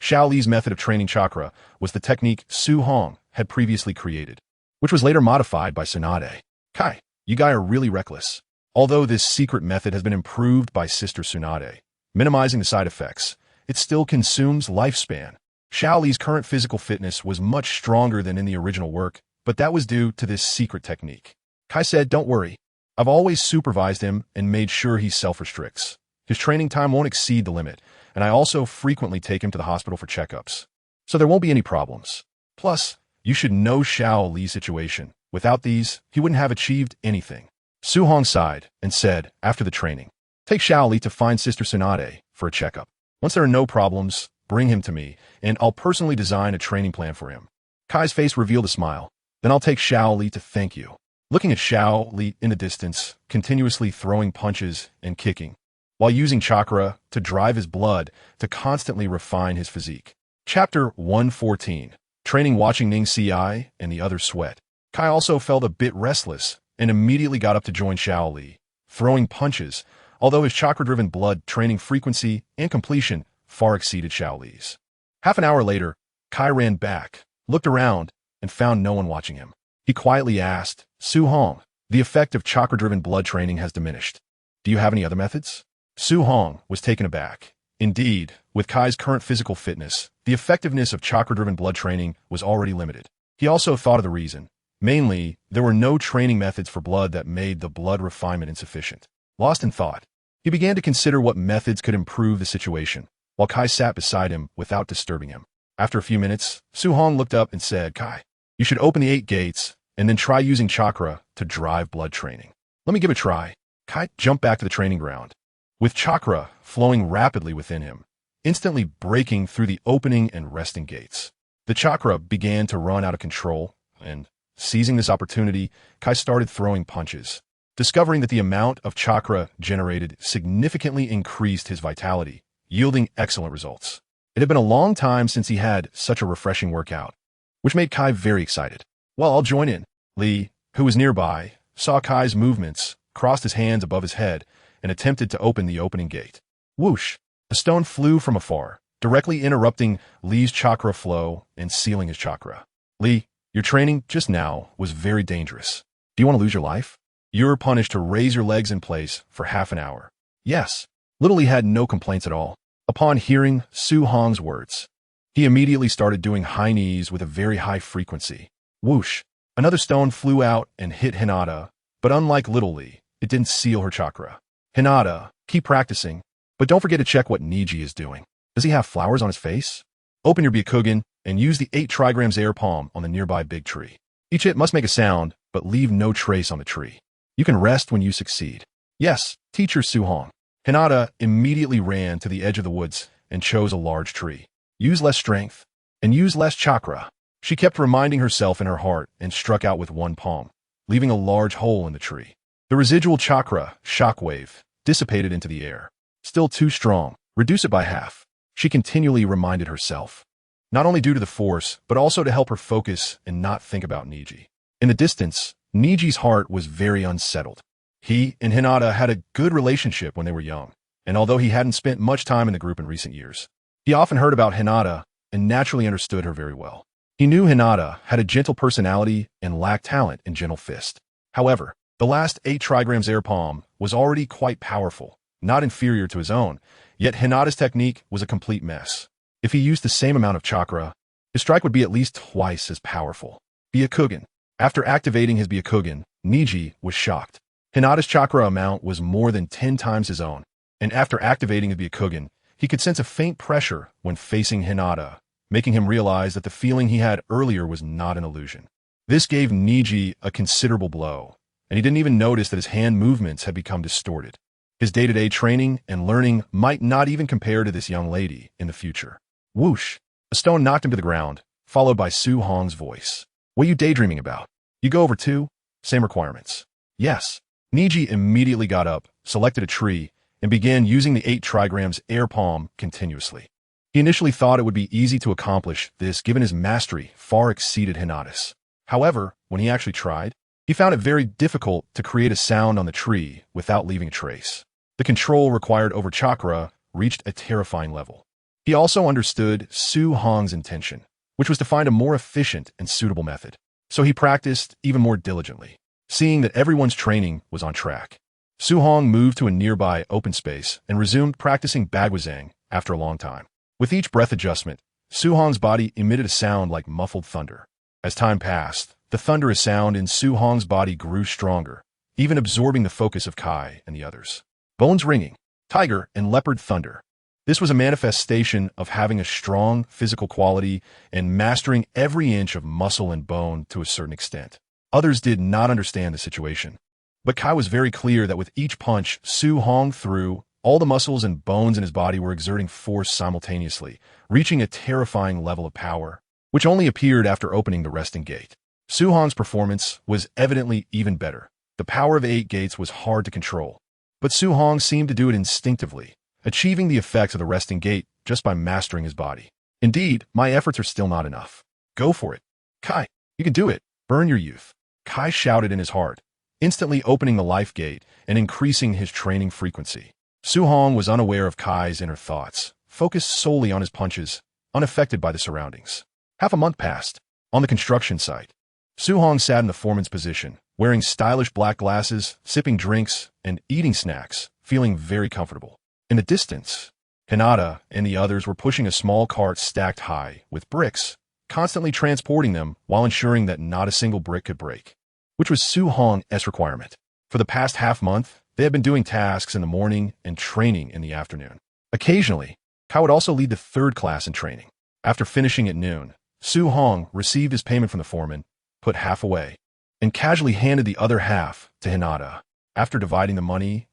Xiao Li's method of training chakra was the technique Su-hong had previously created, which was later modified by Tsunade. Kai, you guys are really reckless. Although this secret method has been improved by Sister Tsunade, minimizing the side effects, it still consumes lifespan. Xiao Li's current physical fitness was much stronger than in the original work, but that was due to this secret technique. Kai said, don't worry. I've always supervised him and made sure he self-restricts. His training time won't exceed the limit, and I also frequently take him to the hospital for checkups. So there won't be any problems. Plus, you should know Xiao Li's situation. Without these, he wouldn't have achieved anything. Su-hong sighed and said, after the training, take Xiao Li to find Sister Tsunade for a checkup. Once there are no problems, bring him to me, and I'll personally design a training plan for him. Kai's face revealed a smile. Then I'll take Xiao Li to thank you. Looking at Xiao Li in the distance, continuously throwing punches and kicking, while using chakra to drive his blood to constantly refine his physique. Chapter 114. Training watching Ning Xi and the others sweat. Kai also felt a bit restless and immediately got up to join Xiao Li, throwing punches, although his chakra-driven blood training frequency and completion far exceeded Xiao Li's. Half an hour later, Kai ran back, looked around, and found no one watching him. He quietly asked, Su-hong, the effect of chakra-driven blood training has diminished. Do you have any other methods? Su-hong was taken aback. Indeed, with Kai's current physical fitness, the effectiveness of chakra-driven blood training was already limited. He also thought of the reason. Mainly, there were no training methods for blood that made the blood refinement insufficient. Lost in thought, he began to consider what methods could improve the situation, while Kai sat beside him without disturbing him. After a few minutes, Su-hong looked up and said, Kai, you should open the 8 gates and then try using chakra to drive blood training. Let me give it a try. Kai jumped back to the training ground, with chakra flowing rapidly within him, instantly breaking through the opening and resting gates. The chakra began to run out of control, and seizing this opportunity, Kai started throwing punches. Discovering that the amount of chakra generated significantly increased his vitality, yielding excellent results. It had been a long time since he had such a refreshing workout, which made Kai very excited. Well, I'll join in. Li, who was nearby, saw Kai's movements, crossed his hands above his head, and attempted to open the opening gate. Whoosh! A stone flew from afar, directly interrupting Li's chakra flow and sealing his chakra. Li, Your training just now was very dangerous. Do you want to lose your life? You're punished to raise your legs in place for half an hour. Yes. Little Lee had no complaints at all. Upon hearing Su Hong's words, he immediately started doing high knees with a very high frequency. Whoosh! Another stone flew out and hit Hinata, but unlike Little Lee, it didn't seal her chakra. Hinata, keep practicing, but don't forget to check what Niji is doing. Does he have flowers on his face? Open your Byakugan and use the 8 trigrams air palm on the nearby big tree. Each hit must make a sound, but leave no trace on the tree. You can rest when you succeed. Yes, teacher Su Hong. Hinata immediately ran to the edge of the woods and chose a large tree. Use less strength and use less chakra. She kept reminding herself in her heart and struck out with one palm, leaving a large hole in the tree. The residual chakra, shockwave, dissipated into the air. Still too strong. Reduce it by half. She continually reminded herself, not only due to the force, but also to help her focus and not think about Niji. In the distance, Niji's heart was very unsettled. He and Hinata had a good relationship when they were young, and although he hadn't spent much time in the group in recent years, he often heard about Hinata and naturally understood her very well. He knew Hinata had a gentle personality and lacked talent in gentle fist. However, the last 8 trigrams air palm was already quite powerful, not inferior to his own, yet Hinata's technique was a complete mess. If he used the same amount of chakra, his strike would be at least twice as powerful. Byakugan. After activating his Byakugan, Niji was shocked. Hinata's chakra amount was more than 10 times his own, and after activating his Byakugan, he could sense a faint pressure when facing Hinata, making him realize that the feeling he had earlier was not an illusion. This gave Niji a considerable blow, and he didn't even notice that his hand movements had become distorted. His day-to-day training and learning might not even compare to this young lady in the future. Whoosh! A stone knocked him to the ground, followed by Su Hong's voice. What are you daydreaming about? You go over 2? Same requirements. Yes. Niji immediately got up, selected a tree, and began using the 8 trigrams air palm continuously. He initially thought it would be easy to accomplish this given his mastery far exceeded Hinata's. However, when he actually tried, he found it very difficult to create a sound on the tree without leaving a trace. The control required over chakra reached a terrifying level. He also understood Su Hong's intention, which was to find a more efficient and suitable method. So he practiced even more diligently. Seeing that everyone's training was on track, Su Hong moved to a nearby open space and resumed practicing Bagwazang after a long time. With each breath adjustment, Su Hong's body emitted a sound like muffled thunder. As time passed, the thunderous sound in Su Hong's body grew stronger, even absorbing the focus of Kai and the others. Bones ringing, tiger and leopard thunder. This was a manifestation of having a strong physical quality and mastering every inch of muscle and bone to a certain extent. Others did not understand the situation, but Kai was very clear that with each punch Su Hong threw, all the muscles and bones in his body were exerting force simultaneously, reaching a terrifying level of power, which only appeared after opening the resting gate. Su Hong's performance was evidently even better. The power of 8 gates was hard to control, but Su Hong seemed to do it instinctively, achieving the effects of the resting gate just by mastering his body. Indeed, my efforts are still not enough. Go for it. Kai, you can do it. Burn your youth. Kai shouted in his heart, instantly opening the life gate and increasing his training frequency. Su Hong was unaware of Kai's inner thoughts, focused solely on his punches, unaffected by the surroundings. Half a month passed. On the construction site, Su Hong sat in the foreman's position, wearing stylish black glasses, sipping drinks, and eating snacks, feeling very comfortable. In the distance, Hinata and the others were pushing a small cart stacked high with bricks, constantly transporting them while ensuring that not a single brick could break, which was Su Hong's requirement. For the past half-month, they had been doing tasks in the morning and training in the afternoon. Occasionally, Kai would also lead the 3rd class in training. After finishing at noon, Su Hong received his payment from the foreman, put half away, and casually handed the other half to Hinata. After dividing the money,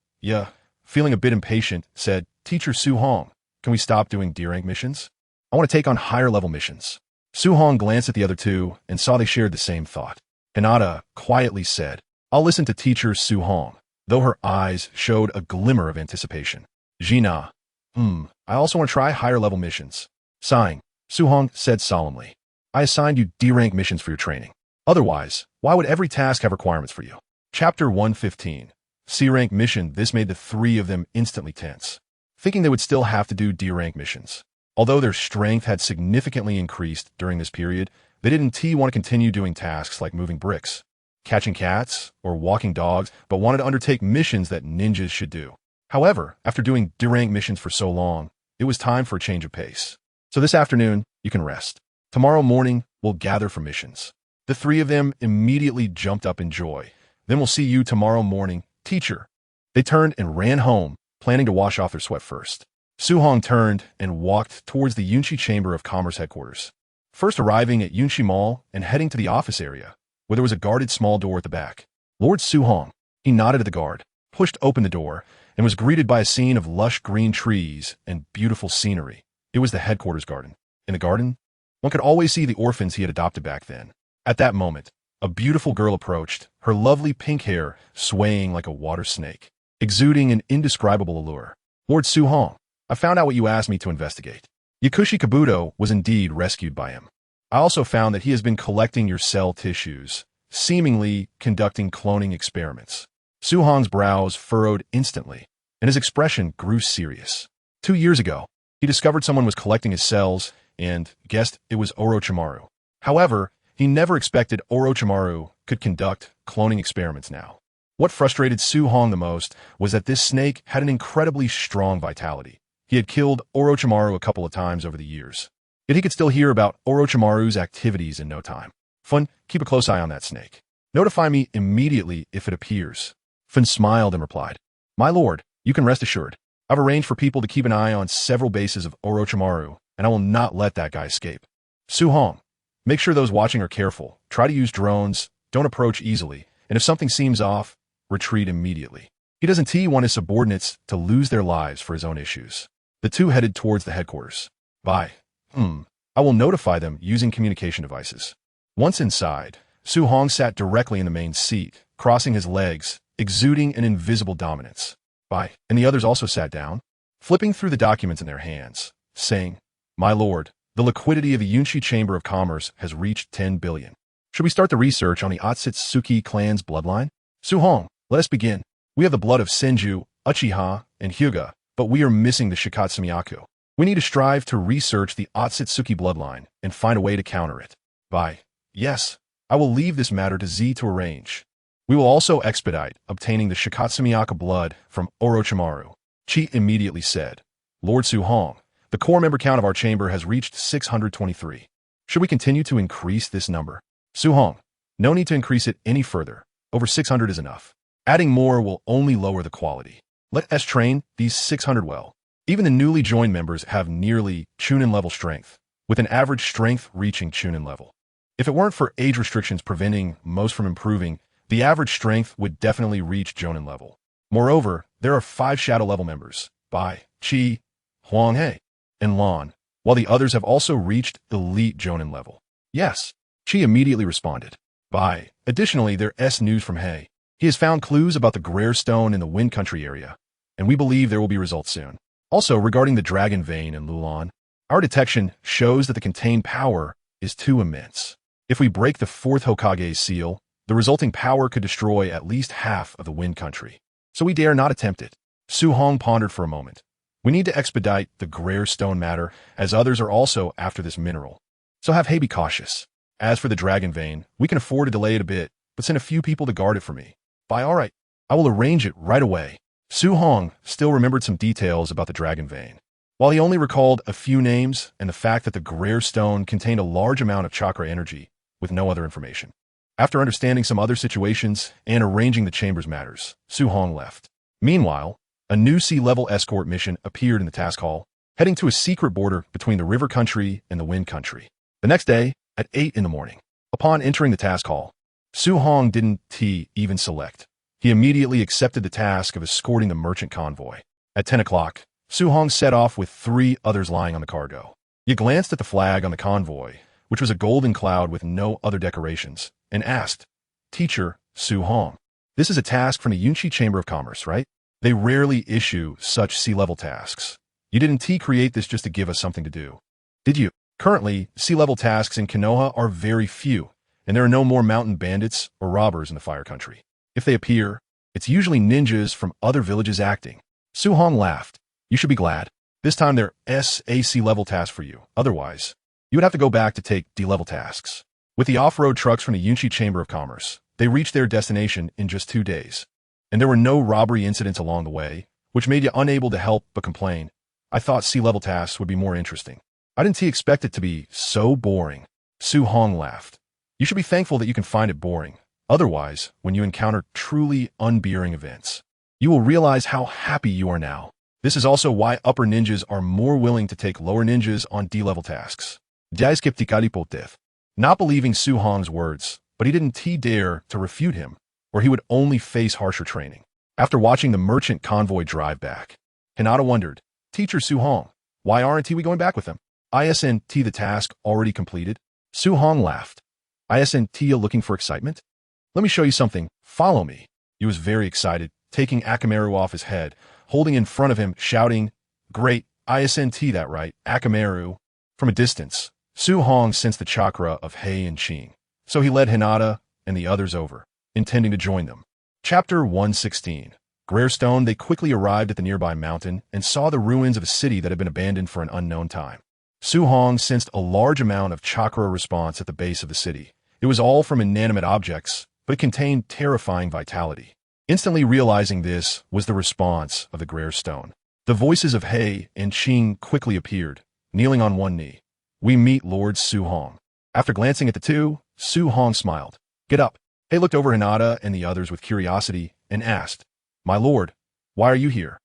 feeling a bit impatient, said, Teacher Su Hong, can we stop doing D-rank missions? I want to take on higher-level missions. Su Hong glanced at the other two and saw they shared the same thought. Hinata quietly said, I'll listen to Teacher Su Hong, though her eyes showed a glimmer of anticipation. Gina, I also want to try higher-level missions. Sighing, Su Hong said solemnly, I assigned you D-rank missions for your training. Otherwise, why would every task have requirements for you? Chapter 115. C-rank mission. This made the 3 of them instantly tense, thinking they would still have to do D-rank missions. Although their strength had significantly increased during this period, They didn't want to continue doing tasks like moving bricks, catching cats, or walking dogs, but wanted to undertake missions that ninjas should do. However, after doing D-rank missions for so long, it was time for a change of pace. So this afternoon, you can rest. Tomorrow morning, we'll gather for missions. The three of them immediately jumped up in joy. Then we'll see you tomorrow morning, teacher. They turned and ran home, planning to wash off their sweat first. Su-hong turned and walked towards the Yunshi Chamber of Commerce headquarters. First arriving at Yunshi Mall and heading to the office area, where there was a guarded small door at the back. Lord Su-hong, he nodded at the guard, pushed open the door, and was greeted by a scene of lush green trees and beautiful scenery. It was the headquarters garden. In the garden, one could always see the orphans he had adopted back then. At that moment, a beautiful girl approached, her lovely pink hair swaying like a water snake, exuding an indescribable allure. Lord Su-hong, I found out what you asked me to investigate. Yakushi Kabuto was indeed rescued by him. I also found that he has been collecting your cell tissues, seemingly conducting cloning experiments. Su-hong's brows furrowed instantly, and his expression grew serious. 2 years ago, he discovered someone was collecting his cells and guessed it was Orochimaru. However, he never expected Orochimaru could conduct cloning experiments now. What frustrated Su-hong the most was that this snake had an incredibly strong vitality. He had killed Orochimaru a couple of times over the years. Yet he could still hear about Orochimaru's activities in no time. Fun, keep a close eye on that snake. Notify me immediately if it appears. Fun smiled and replied, My lord, you can rest assured. I've arranged for people to keep an eye on several bases of Orochimaru, and I will not let that guy escape. Su-hong, make sure those watching are careful. Try to use drones, don't approach easily, and if something seems off, retreat immediately. He doesn't want his subordinates to lose their lives for his own issues. The two headed towards the headquarters. Bye. I will notify them using communication devices. Once inside, Su-hong sat directly in the main seat, crossing his legs, exuding an invisible dominance. Bye. And the others also sat down, flipping through the documents in their hands, saying, My lord, the liquidity of the Yunshi Chamber of Commerce has reached 10 billion. Should we start the research on the Otsutsuki clan's bloodline? Su-hong, let us begin. We have the blood of Senju, Uchiha, and Hyuga, but we are missing the Shikatsumiyaku. We need to strive to research the Otsutsuki bloodline and find a way to counter it. Bye. Yes, I will leave this matter to Z to arrange. We will also expedite obtaining the Shikatsumiyaku blood from Orochimaru. Chi immediately said, Lord Su-hong, the core member count of our chamber has reached 623. Should we continue to increase this number? Su-hong, no need to increase it any further. Over 600 is enough. Adding more will only lower the quality. Let us train these 600 well. Even the newly joined members have nearly Chunin level strength, with an average strength reaching Chunin level. If it weren't for age restrictions preventing most from improving, the average strength would definitely reach Jonin level. Moreover, there are 5 shadow level members, Bai, Chi, Huang-He, and Lan, while the others have also reached elite Jonin level. Yes, Chi immediately responded. Bai. Additionally, there's news from He. He has found clues about the Greer Stone in the Wind Country area, and we believe there will be results soon. Also, regarding the Dragon Vein in Lulan, our detection shows that the contained power is too immense. If we break the 4th Hokage's seal, the resulting power could destroy at least half of the Wind Country. So we dare not attempt it. Su-hong pondered for a moment. We need to expedite the Greer Stone matter, as others are also after this mineral. So have He be cautious. As for the Dragon Vein, we can afford to delay it a bit, but send a few people to guard it for me. Bye, all right. I will arrange it right away. Su-hong still remembered some details about the Dragon Vein. While he only recalled a few names and the fact that the Greer Stone contained a large amount of chakra energy, with no other information. After understanding some other situations and arranging the chamber's matters, Su-hong left. Meanwhile, a new sea-level escort mission appeared in the task hall, heading to a secret border between the River Country and the Wind Country. The next day, at 8 in the morning, upon entering the task hall, Su-hong didn't even select. He immediately accepted the task of escorting the merchant convoy. At 10 o'clock, Su-hong set off with 3 others lying on the cargo. He glanced at the flag on the convoy, which was a golden cloud with no other decorations, and asked, Teacher, Su-hong, this is a task from the Yunshi Chamber of Commerce, right? They rarely issue such sea-level tasks. You didn't create this just to give us something to do, did you? Currently, sea-level tasks in Konoha are very few, and there are no more mountain bandits or robbers in the Fire Country. If they appear, it's usually ninjas from other villages acting. Su-hong laughed. You should be glad. This time there's a sea-level task for you. Otherwise, you would have to go back to take D-level tasks. With the off-road trucks from the Yunchi Chamber of Commerce, they reached their destination in just 2 days. And there were no robbery incidents along the way, which made you unable to help but complain. I thought sea-level tasks would be more interesting. I didn't expect it to be so boring. Su Hong laughed. You should be thankful that you can find it boring. Otherwise, when you encounter truly unbearing events, you will realize how happy you are now. This is also why upper ninjas are more willing to take lower ninjas on D-level tasks. Not believing Su Hong's words, but he didn't dare to refute him, or he would only face harsher training. After watching the merchant convoy drive back, Hinata wondered, Teacher Su Hong, why aren't we going back with him? Isn't the task already completed? Su Hong laughed. Isn't looking for excitement? Let me show you something. Follow me. He was very excited, taking Akamaru off his head, holding in front of him, shouting, Great, isn't that right, Akamaru? From a distance, Su Hong sensed the chakra of Hei and Qing, so he led Hinata and the others over, intending to join them. Chapter 116. Greystone. They quickly arrived at the nearby mountain and saw the ruins of a city that had been abandoned for an unknown time. Su Hong sensed a large amount of chakra response at the base of the city. It was all from inanimate objects, but it contained terrifying vitality. Instantly realizing this was the response of the Greystone. The voices of Hei and Qing quickly appeared, kneeling on one knee. We meet Lord Su Hong. After glancing at the two, Su Hong smiled. Get up. Hei looked over Hinata and the others with curiosity and asked, My lord, why are you here?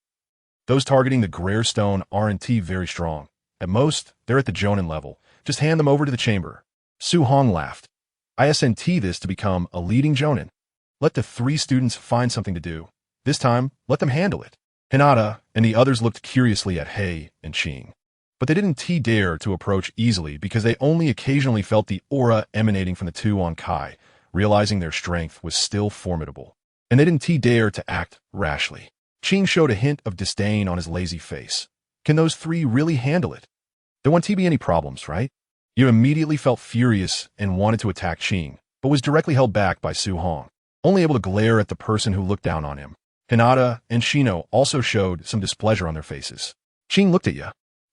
Those targeting the Greystone aren't very strong. At most, they're at the Jonin level. Just hand them over to the chamber. Su Hong laughed. Isn't this to become a leading Jonin? Let the 3 students find something to do. This time, let them handle it. Hinata and the others looked curiously at Hei and Qing. But they didn't dare to approach easily because they only occasionally felt the aura emanating from the two on Kai, realizing their strength was still formidable. And they didn't dare to act rashly. Qing showed a hint of disdain on his lazy face. Can those 3 really handle it? There won't be any problems, right? You immediately felt furious and wanted to attack Qing, but was directly held back by Su Hong, only able to glare at the person who looked down on him. Hinata and Shino also showed some displeasure on their faces. Qing looked at you,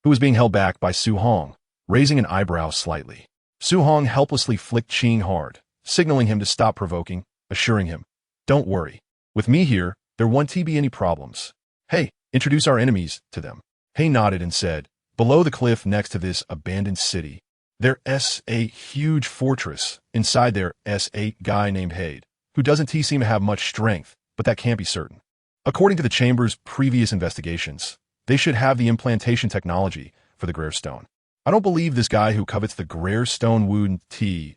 who was being held back by Su Hong, raising an eyebrow slightly. Su Hong helplessly flicked Qing hard, signaling him to stop provoking, assuring him, Don't worry. With me here, there won't be any problems. Hey, introduce our enemies to them. Hei nodded and said, Below the cliff next to this abandoned city, there's a huge fortress. Inside there's a guy named Hade, who doesn't seem to have much strength, but that can't be certain. According to the Chamber's previous investigations, they should have the implantation technology for the Greystone. I don't believe this guy who covets the Greystone wound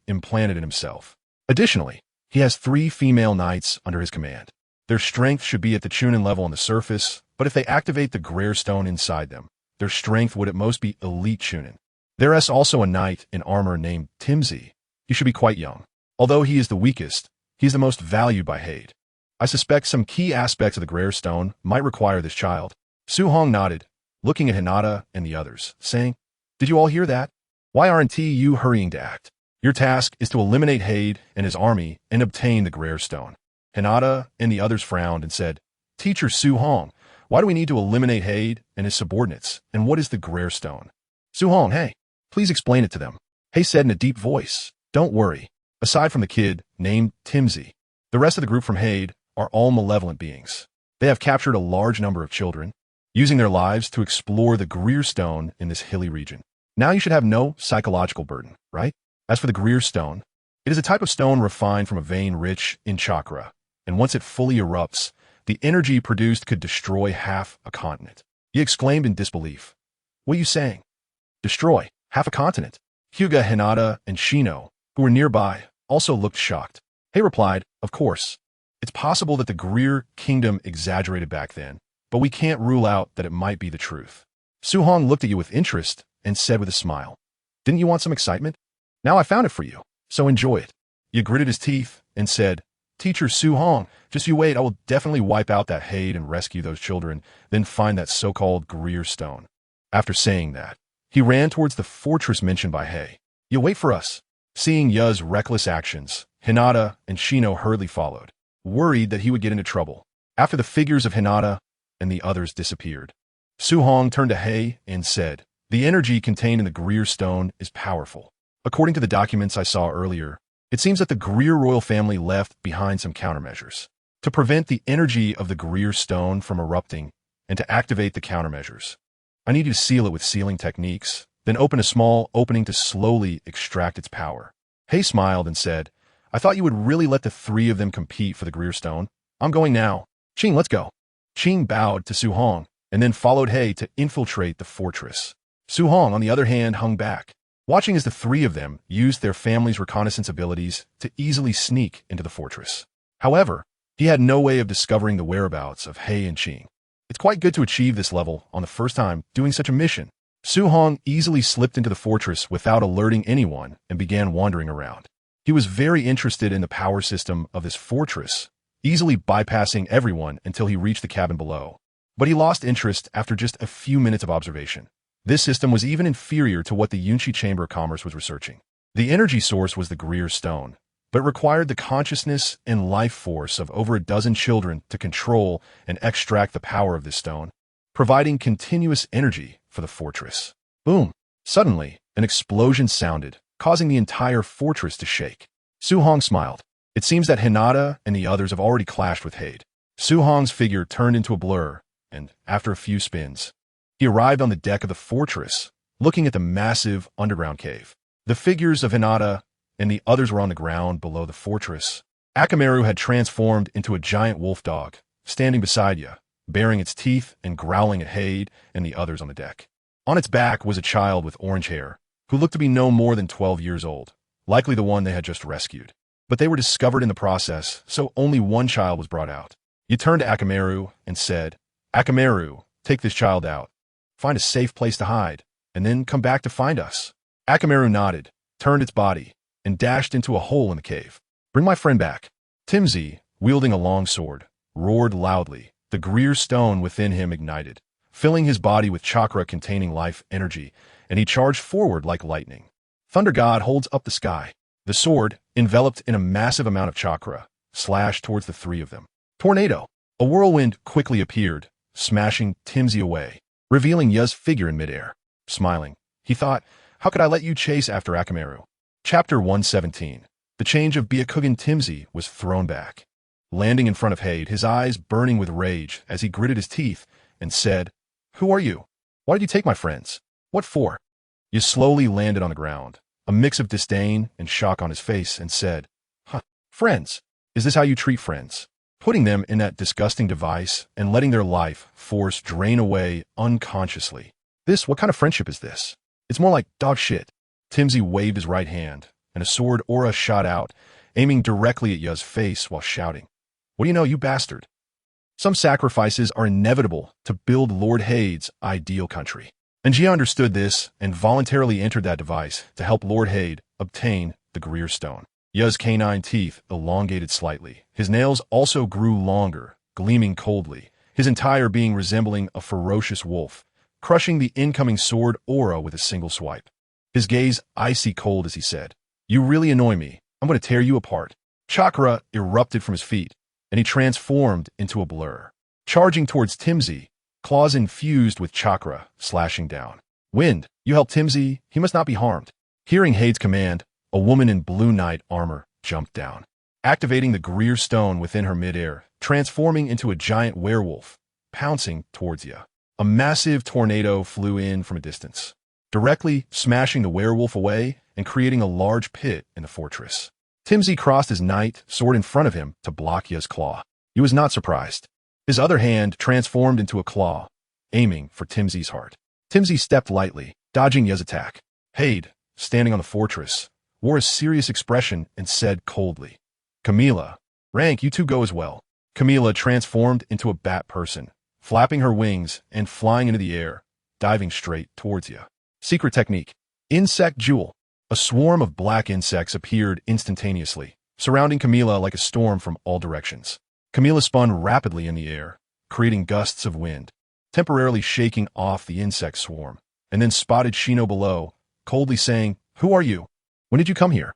implanted in himself. Additionally, he has 3 female knights under his command. Their strength should be at the Chunin level on the surface, but if they activate the Greystone inside them, their strength would at most be elite Chunin. There is also a knight in armor named Timzi. He should be quite young. Although he is the weakest, he is the most valued by Hade. I suspect some key aspects of the Greystone might require this child. Su Hong nodded, looking at Hinata and the others, saying, Did you all hear that? Why aren't you hurrying to act? Your task is to eliminate Hade and his army and obtain the Greystone. Hinata and the others frowned and said, Teacher Su Hong, why do we need to eliminate Hade and his subordinates, and what is the Greystone? Su Hong, hey, please explain it to them. Hei said in a deep voice, Don't worry. Aside from the kid named Timzi, the rest of the group from Hade are all malevolent beings. They have captured a large number of children, using their lives to explore the Greystone in this hilly region. Now you should have no psychological burden, right? As for the Greystone, it is a type of stone refined from a vein rich in chakra, and once it fully erupts, the energy produced could destroy half a continent. He exclaimed in disbelief. What are you saying? Destroy half a continent? Hyuga, Hinata, and Shino, who were nearby, also looked shocked. Hei replied, Of course. It's possible that the Greer kingdom exaggerated back then, but we can't rule out that it might be the truth. Su Hong looked at you with interest and said with a smile, Didn't you want some excitement? Now I found it for you, so enjoy it. He gritted his teeth and said, Teacher Su Hong, just you wait, I will definitely wipe out that Hade and rescue those children, then find that so-called Greystone. After saying that, he ran towards the fortress mentioned by Hei. You wait for us. Seeing Ya's reckless actions, Hinata and Shino hurriedly followed, worried that he would get into trouble. After the figures of Hinata and the others disappeared, Su Hong turned to Hei and said, The energy contained in the Greystone is powerful. According to the documents I saw earlier, it seems that the Greer royal family left behind some countermeasures to prevent the energy of the Greer stone from erupting and to activate the countermeasures. I need you to seal it with sealing techniques, then open a small opening to slowly extract its power. Hei smiled and said, I thought you would really let the three of them compete for the Greer stone. I'm going now. Qing, let's go. Qing bowed to Su Hong and then followed Hei to infiltrate the fortress. Su Hong, on the other hand, hung back, watching as the three of them used their family's reconnaissance abilities to easily sneak into the fortress. However, he had no way of discovering the whereabouts of Hei and Qing. It's quite good to achieve this level on the first time doing such a mission. Su Hong easily slipped into the fortress without alerting anyone and began wandering around. He was very interested in the power system of this fortress, easily bypassing everyone until he reached the cabin below. But he lost interest after just a few minutes of observation. This system was even inferior to what the Yunshi Chamber of Commerce was researching. The energy source was the Greer stone, but required the consciousness and life force of over a dozen children to control and extract the power of this stone, providing continuous energy for the fortress. Boom! Suddenly, an explosion sounded, causing the entire fortress to shake. Su Hong smiled. It seems that Hinata and the others have already clashed with Hade. Su Hong's figure turned into a blur, and after a few spins, he arrived on the deck of the fortress, looking at the massive underground cave. The figures of Hinata and the others were on the ground below the fortress. Akamaru had transformed into a giant wolf dog, standing beside you, baring its teeth and growling at Hade and the others on the deck. On its back was a child with orange hair, who looked to be no more than 12 years old, likely the one they had just rescued. But they were discovered in the process, so only one child was brought out. You turned to Akamaru and said, Akamaru, take this child out. Find a safe place to hide, and then come back to find us. Akamaru nodded, turned its body, and dashed into a hole in the cave. Bring my friend back. Timsy, wielding a long sword, roared loudly. The Greer stone within him ignited, filling his body with chakra containing life energy, and he charged forward like lightning. Thunder God holds up the sky. The sword, enveloped in a massive amount of chakra, slashed towards the three of them. Tornado! A whirlwind quickly appeared, smashing Timsy away, revealing Ya's figure in midair. Smiling, he thought, how could I let you chase after Akamaru? Chapter 117. The change of Byakugan Timsy was thrown back. Landing in front of Hade, his eyes burning with rage as he gritted his teeth and said, Who are you? Why did you take my friends? What for? Ya slowly landed on the ground, a mix of disdain and shock on his face, and said, Friends? Is this how you treat friends? Putting them in that disgusting device and letting their life force drain away unconsciously. What kind of friendship is this? It's more like dog shit. Timsy waved his right hand, and a sword aura shot out, aiming directly at Ya's face while shouting, What do you know, you bastard? Some sacrifices are inevitable to build Lord Hade's ideal country. And Jia understood this and voluntarily entered that device to help Lord Hade obtain the Greer stone. Ya's canine teeth elongated slightly. His nails also grew longer, gleaming coldly, his entire being resembling a ferocious wolf, crushing the incoming sword aura with a single swipe. His gaze icy cold as he said, You really annoy me. I'm going to tear you apart. Chakra erupted from his feet, and he transformed into a blur. Charging towards Timsy, claws infused with chakra, slashing down. Wind, you help Timsy, he must not be harmed. Hearing Hade's command, a woman in blue knight armor jumped down, activating the Greer stone within her midair, transforming into a giant werewolf, pouncing towards you. A massive tornado flew in from a distance, directly smashing the werewolf away and creating a large pit in the fortress. Timsy crossed his knight sword in front of him to block Ya's claw. He was not surprised. His other hand transformed into a claw, aiming for Timsy's heart. Timsy stepped lightly, dodging Ya's attack. Hade, standing on the fortress, wore a serious expression and said coldly, Camila, Rank, you two go as well. Camila transformed into a bat person, flapping her wings and flying into the air, diving straight towards you. Secret technique. Insect Jewel. A swarm of black insects appeared instantaneously, surrounding Camila like a storm from all directions. Camila spun rapidly in the air, creating gusts of wind, temporarily shaking off the insect swarm, and then spotted Shino below, coldly saying, Who are you? When did you come here?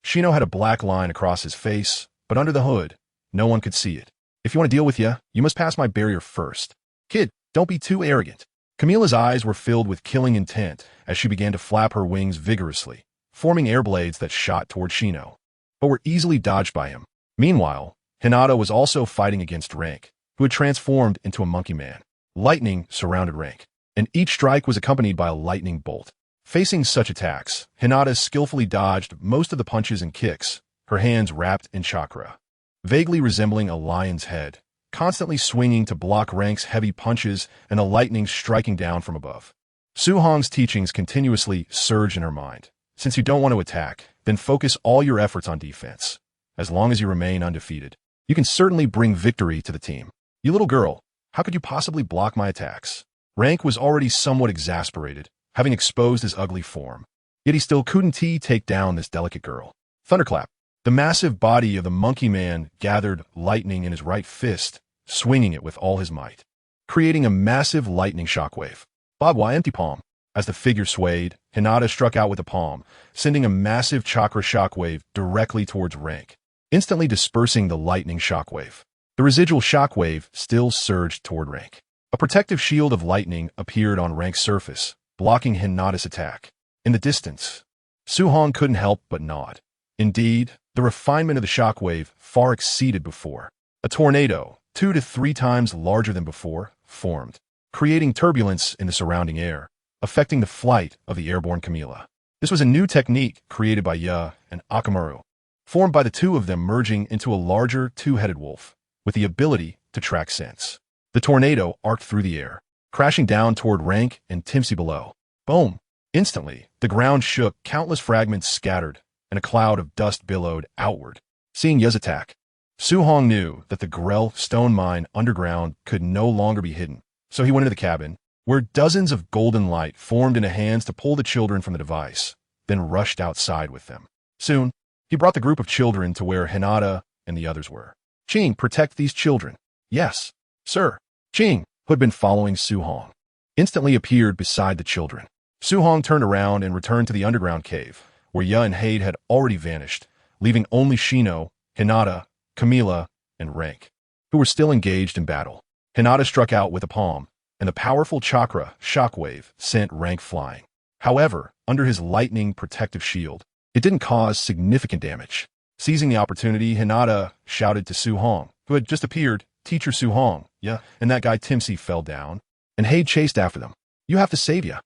Shino had a black line across his face, but under the hood, no one could see it. If you want to deal with you must pass my barrier first. Kid, don't be too arrogant. Camila's eyes were filled with killing intent as she began to flap her wings vigorously, forming air blades that shot toward Shino, but were easily dodged by him. Meanwhile, Hinata was also fighting against Rank, who had transformed into a monkey man. Lightning surrounded Rank, and each strike was accompanied by a lightning bolt. Facing such attacks, Hinata skillfully dodged most of the punches and kicks, her hands wrapped in chakra, vaguely resembling a lion's head, constantly swinging to block Rank's heavy punches and the lightning striking down from above. Su Hong's teachings continuously surge in her mind. Since you don't want to attack, then focus all your efforts on defense. As long as you remain undefeated, you can certainly bring victory to the team. You little girl, how could you possibly block my attacks? Rank was already somewhat exasperated, having exposed his ugly form. Yet he still couldn't take down this delicate girl. Thunderclap. The massive body of the monkey man gathered lightning in his right fist, swinging it with all his might, creating a massive lightning shockwave. Bobwa empty palm. As the figure swayed, Hinata struck out with a palm, sending a massive chakra shockwave directly towards Rank, instantly dispersing the lightning shockwave. The residual shockwave still surged toward Rank. A protective shield of lightning appeared on Rank's surface, blocking Hinata's attack. In the distance, Su Hong couldn't help but nod. Indeed, the refinement of the shockwave far exceeded before. A tornado, 2 to 3 times larger than before, formed, creating turbulence in the surrounding air, affecting the flight of the airborne Camila. This was a new technique created by Ya and Akamaru, formed by the two of them merging into a larger two-headed wolf, with the ability to track scents. The tornado arced through the air, crashing down toward Rank and Timpsy below. Boom! Instantly, the ground shook, countless fragments scattered, and a cloud of dust billowed outward. Seeing Ya's attack, Su Hong knew that the Grell stone mine underground could no longer be hidden, so he went into the cabin, where dozens of golden light formed into hands to pull the children from the device, then rushed outside with them. Soon, he brought the group of children to where Hinata and the others were. Ching, protect these children. Yes, sir. Ching, who had been following Su Hong, instantly appeared beside the children. Su Hong turned around and returned to the underground cave, where Ya and Hade had already vanished, leaving only Shino, Hinata, Camila, and Rank, who were still engaged in battle. Hinata struck out with a palm, and the powerful chakra shockwave sent Rank flying. However, under his lightning protective shield, it didn't cause significant damage. Seizing the opportunity, Hinata shouted to Su Hong, who had just appeared, "Teacher Su Hong, yeah," and that guy Timpsy fell down, and Hade chased after them. "You have to save ya.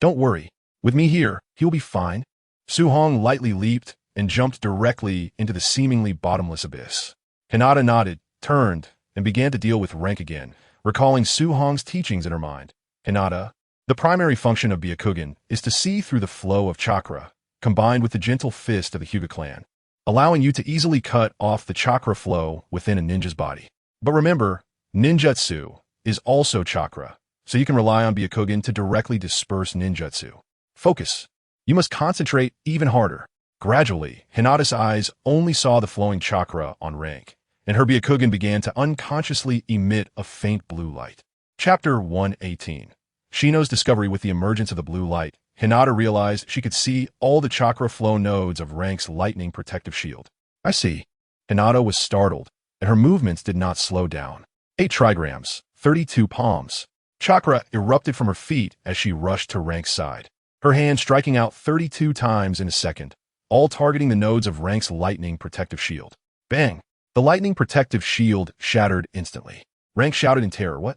Don't worry. With me here, he'll be fine." Su Hong lightly leaped and jumped directly into the seemingly bottomless abyss. Hinata nodded, turned, and began to deal with Rank again, recalling Su Hong's teachings in her mind. Hinata, the primary function of Byakugan is to see through the flow of chakra, combined with the gentle fist of the Hyuga clan, allowing you to easily cut off the chakra flow within a ninja's body. But remember, ninjutsu is also chakra, so you can rely on Byakugan to directly disperse ninjutsu. Focus. You must concentrate even harder. Gradually, Hinata's eyes only saw the flowing chakra on Rank, and her Byakugan began to unconsciously emit a faint blue light. Chapter 118. Shino's discovery. With the emergence of the blue light, Hinata realized she could see all the chakra flow nodes of Rank's lightning protective shield. I see. Hinata was startled, and her movements did not slow down. 8 trigrams, 32 palms. Chakra erupted from her feet as she rushed to Rank's side, her hand striking out 32 times in a second, all targeting the nodes of Rank's lightning protective shield. Bang! The lightning protective shield shattered instantly. Rank shouted in terror, "What?"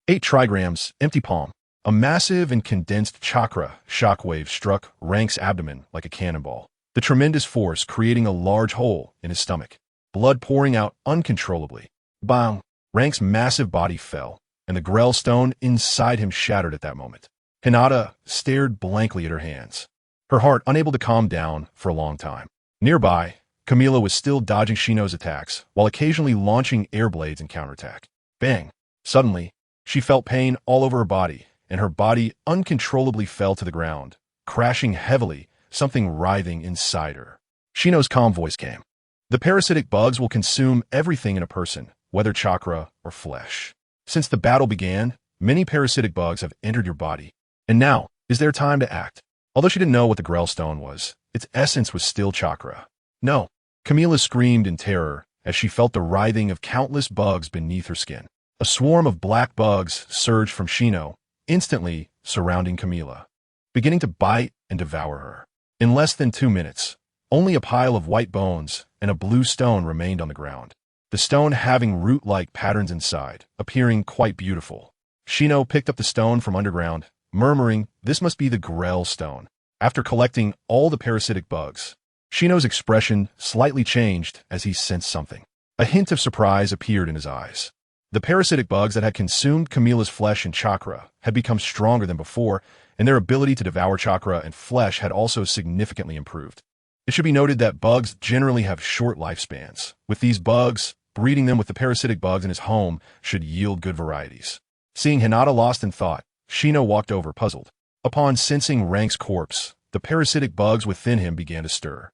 8 trigrams, empty palm. A massive and condensed chakra shockwave struck Rank's abdomen like a cannonball, the tremendous force creating a large hole in his stomach, blood pouring out uncontrollably. Bang! Rank's massive body fell, and the Grell stone inside him shattered at that moment. Hinata stared blankly at her hands, her heart unable to calm down for a long time. Nearby, Camila was still dodging Shino's attacks, while occasionally launching air blades in counterattack. Bang! Suddenly, she felt pain all over her body, and her body uncontrollably fell to the ground, crashing heavily, something writhing inside her. Shino's calm voice came. The parasitic bugs will consume everything in a person, whether chakra or flesh. Since the battle began, many parasitic bugs have entered your body, and now is their time to act. Although she didn't know what the Grell stone was, its essence was still chakra. No! Camila screamed in terror as she felt the writhing of countless bugs beneath her skin. A swarm of black bugs surged from Shino, instantly surrounding Camila, beginning to bite and devour her. In less than 2 minutes, only a pile of white bones and a blue stone remained on the ground. The stone having root-like patterns inside, appearing quite beautiful. Shino picked up the stone from underground, murmuring, "This must be the Grell stone." After collecting all the parasitic bugs, Shino's expression slightly changed as he sensed something. A hint of surprise appeared in his eyes. The parasitic bugs that had consumed Camilla's flesh and chakra had become stronger than before, and their ability to devour chakra and flesh had also significantly improved. It should be noted that bugs generally have short lifespans. With these bugs, breeding them with the parasitic bugs in his home should yield good varieties. Seeing Hinata lost in thought, Shino walked over, puzzled. Upon sensing Rank's corpse, the parasitic bugs within him began to stir,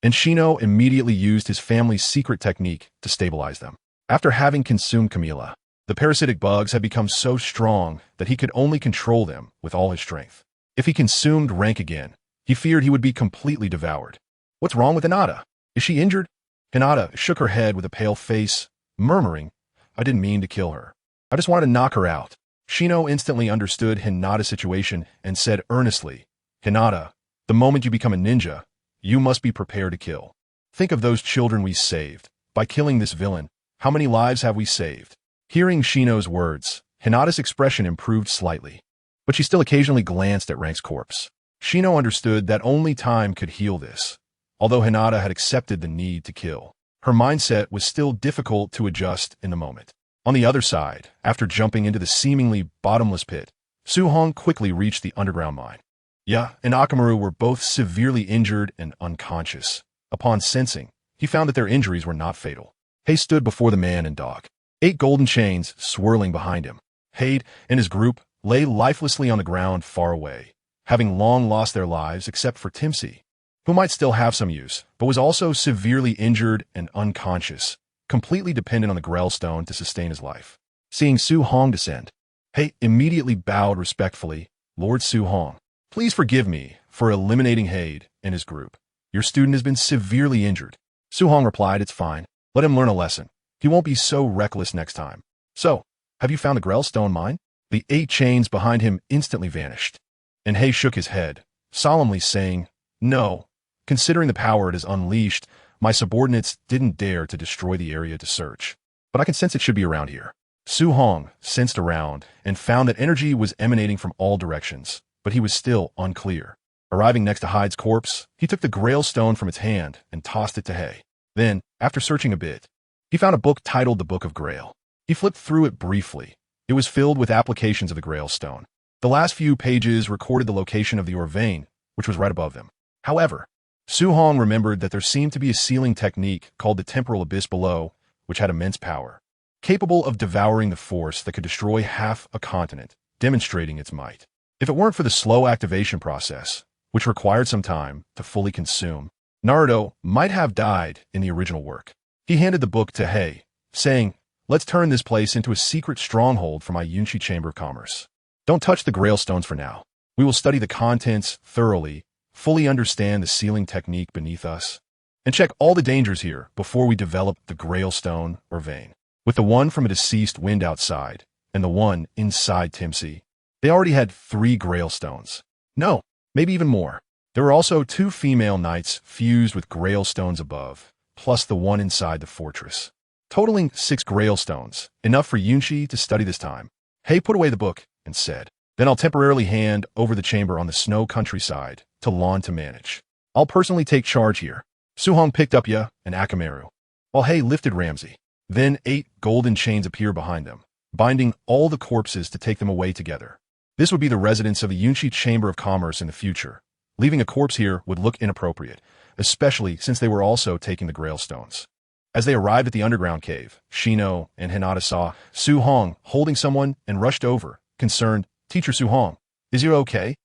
and Shino immediately used his family's secret technique to stabilize them. After having consumed Camilla, the parasitic bugs had become so strong that he could only control them with all his strength. If he consumed Rank again, he feared he would be completely devoured. "What's wrong with Hinata? Is she injured?" Hinata shook her head with a pale face, murmuring, "I didn't mean to kill her. I just wanted to knock her out." Shino instantly understood Hinata's situation and said earnestly, "Hinata, the moment you become a ninja, you must be prepared to kill. Think of those children we saved. By killing this villain, how many lives have we saved?" Hearing Shino's words, Hinata's expression improved slightly, but she still occasionally glanced at Rank's corpse. Shino understood that only time could heal this. Although Hinata had accepted the need to kill, her mindset was still difficult to adjust in the moment. On the other side, after jumping into the seemingly bottomless pit, Suhong quickly reached the underground mine. Ya and Akamaru were both severely injured and unconscious. Upon sensing, he found that their injuries were not fatal. Hei stood before the man and dog, 8 golden chains swirling behind him. Hei and his group lay lifelessly on the ground far away, having long lost their lives except for Timsy, who might still have some use, but was also severely injured and unconscious, completely dependent on the Grell stone to sustain his life. Seeing Su Hong descend, Hei immediately bowed respectfully. "Lord Su Hong, please forgive me for eliminating Hei and his group. Your student has been severely injured." Su Hong replied, "It's fine. Let him learn a lesson. He won't be so reckless next time." "So, have you found the Grell stone mine?" The 8 chains behind him instantly vanished, and Hei shook his head, solemnly saying, "No. Considering the power it has unleashed, my subordinates didn't dare to destroy the area to search. But I can sense it should be around here." Su Hong sensed around and found that energy was emanating from all directions, but he was still unclear. Arriving next to Hyde's corpse, he took the Grail stone from its hand and tossed it to Hei. Then, after searching a bit, he found a book titled The Book of Grail. He flipped through it briefly. It was filled with applications of the Grail stone. The last few pages recorded the location of the Orphan, which was right above them. However, Su Hong remembered that there seemed to be a sealing technique called the Temporal Abyss below, which had immense power, capable of devouring the force that could destroy half a continent, demonstrating its might. If it weren't for the slow activation process, which required some time to fully consume, Naruto might have died in the original work. He handed the book to Hei, saying, "Let's turn this place into a secret stronghold for my Yunshi Chamber of Commerce. Don't touch the Grail stones for now. We will study the contents thoroughly, fully understand the sealing technique beneath us, and check all the dangers here before we develop the Grail stone or vein." With the one from a deceased wind outside and the one inside Timsy, they already had 3 Grail stones. No, maybe even more. There were also 2 female knights fused with Grail stones above, plus the one inside the fortress, totaling 6 Grail stones, enough for Yunshi to study this time. Hei put away the book and said, "Then I'll temporarily hand over the chamber on the snow countryside to Lon to manage. I'll personally take charge here." Suhong picked up Ya and Akamaru, while Hei lifted Ramsey. Then 8 golden chains appeared behind them, binding all the corpses to take them away together. This would be the residence of the Yunshi Chamber of Commerce in the future. Leaving a corpse here would look inappropriate, especially since they were also taking the Grail stones. As they arrived at the underground cave, Shino and Hinata saw Su Hong holding someone and rushed over, concerned. "Teacher Su Hong, is he okay?"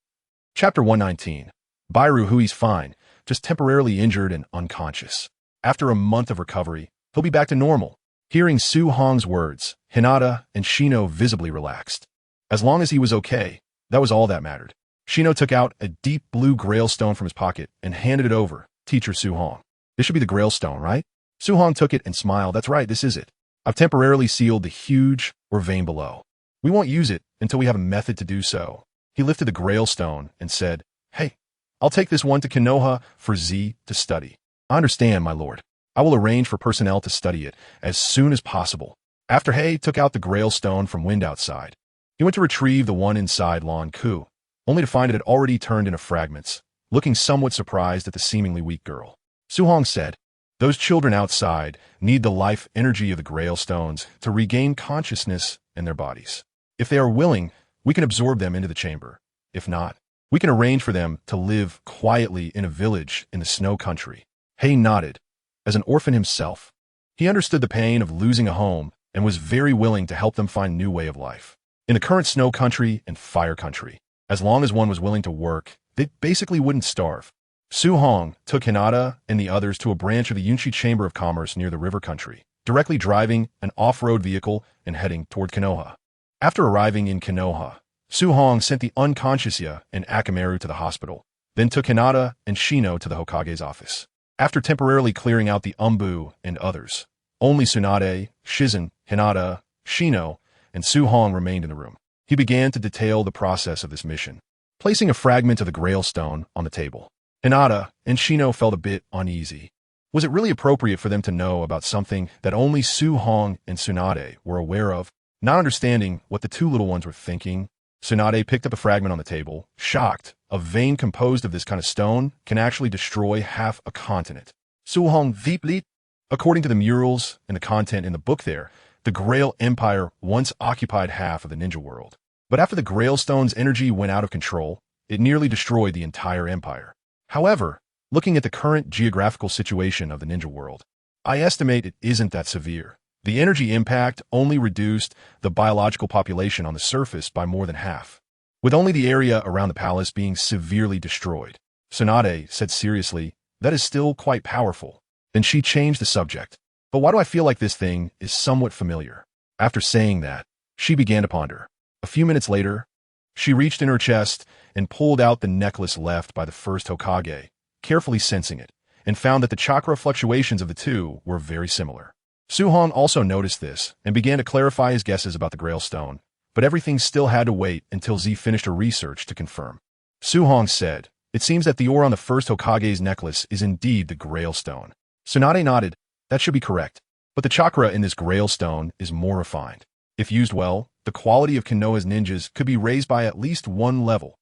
Chapter 119. Bairu Hui's fine, just temporarily injured and unconscious. After a month of recovery, he'll be back to normal. Hearing Su Hong's words, Hinata and Shino visibly relaxed. As long as he was okay, that was all that mattered. Shino took out a deep blue Grail stone from his pocket and handed it over. "Teacher Su Hong, this should be the Grail stone, right?" Su Hong took it and smiled. "That's right, this is it. I've temporarily sealed the huge vein below. We won't use it until we have a method to do so." He lifted the Grail stone and said, "Hey, I'll take this one to Konoha for Z to study. I understand, my lord. I will arrange for personnel to study it as soon as possible. After Hei took out the Grail Stone from Wind outside, he went to retrieve the one inside Lan Ku, only to find it had already turned into fragments, looking somewhat surprised at the seemingly weak girl. Su Hong said, "Those children outside need the life energy of the Grail Stones to regain consciousness in their bodies. If they are willing, we can absorb them into the chamber. If not, we can arrange for them to live quietly in a village in the snow country." Hei nodded. As an orphan himself, he understood the pain of losing a home and was very willing to help them find a new way of life. In the current snow country and fire country, as long as one was willing to work, they basically wouldn't starve. Su Hong took Hinata and the others to a branch of the Yunshi Chamber of Commerce near the river country, directly driving an off-road vehicle and heading toward Konoha. After arriving in Konoha, Su Hong sent the unconscious Ya and Akamaru to the hospital, then took Hinata and Shino to the Hokage's office. After temporarily clearing out the Umbu and others, only Tsunade, Shizen, Hinata, Shino, and Su Hong remained in the room. He began to detail the process of this mission, placing a fragment of the Grail Stone on the table. Hinata and Shino felt a bit uneasy. Was it really appropriate for them to know about something that only Su Hong and Tsunade were aware of? Not understanding what the two little ones were thinking, Tsunade picked up a fragment on the table, shocked. A vein composed of this kind of stone can actually destroy half a continent. Su Hong deeply. According to the murals and the content in the book there, the Grail Empire once occupied half of the ninja world. But after the Grail Stone's energy went out of control, it nearly destroyed the entire empire. However, looking at the current geographical situation of the ninja world, I estimate it isn't that severe. The energy impact only reduced the biological population on the surface by more than half, with only the area around the palace being severely destroyed. Tsunade said seriously, "That is still quite powerful." Then she changed the subject. "But why do I feel like this thing is somewhat familiar?" After saying that, she began to ponder. A few minutes later, she reached in her chest and pulled out the necklace left by the first Hokage, carefully sensing it, and found that the chakra fluctuations of the two were very similar. Su Hong also noticed this and began to clarify his guesses about the Grail Stone, but everything still had to wait until Z finished her research to confirm. Su Hong said, "It seems that the ore on the first Hokage's necklace is indeed the Grail Stone." Tsunade nodded. "That should be correct. But the chakra in this Grail Stone is more refined. If used well, the quality of Konoha's ninjas could be raised by at least one level.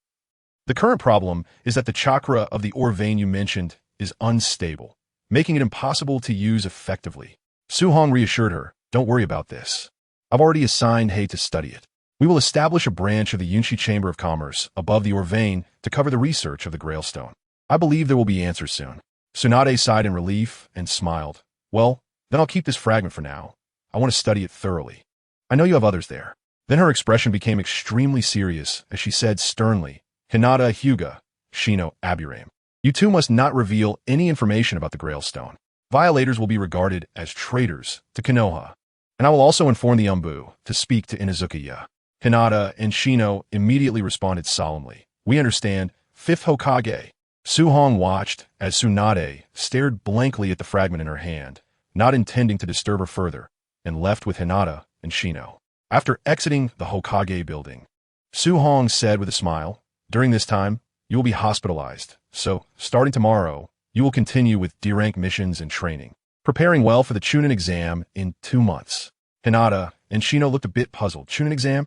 The current problem is that the chakra of the ore vein you mentioned is unstable, making it impossible to use effectively." Su Hong reassured her, "Don't worry about this. I've already assigned Hei to study it. We will establish a branch of the Yunshi Chamber of Commerce above the ore vein to cover the research of the Grail Stone. I believe there will be answers soon." Tsunade sighed in relief and smiled. "Well, then I'll keep this fragment for now. I want to study it thoroughly. I know you have others there." Then her expression became extremely serious as she said sternly, "Hinata Hyuga, Shino Aburame, you two must not reveal any information about the Grail Stone. Violators will be regarded as traitors to Konoha. And I will also inform the Umbu to speak to Inazuki-ya." Hinata and Shino immediately responded solemnly. "We understand, Fifth Hokage." Su Hong watched as Tsunade stared blankly at the fragment in her hand, not intending to disturb her further, and left with Hinata and Shino. After exiting the Hokage building, Su Hong said with a smile, "During this time, you will be hospitalized, so starting tomorrow, you will continue with D-rank missions and training, preparing well for the Chunin exam in 2 months." Hinata and Shino looked a bit puzzled. "Chunin exam?"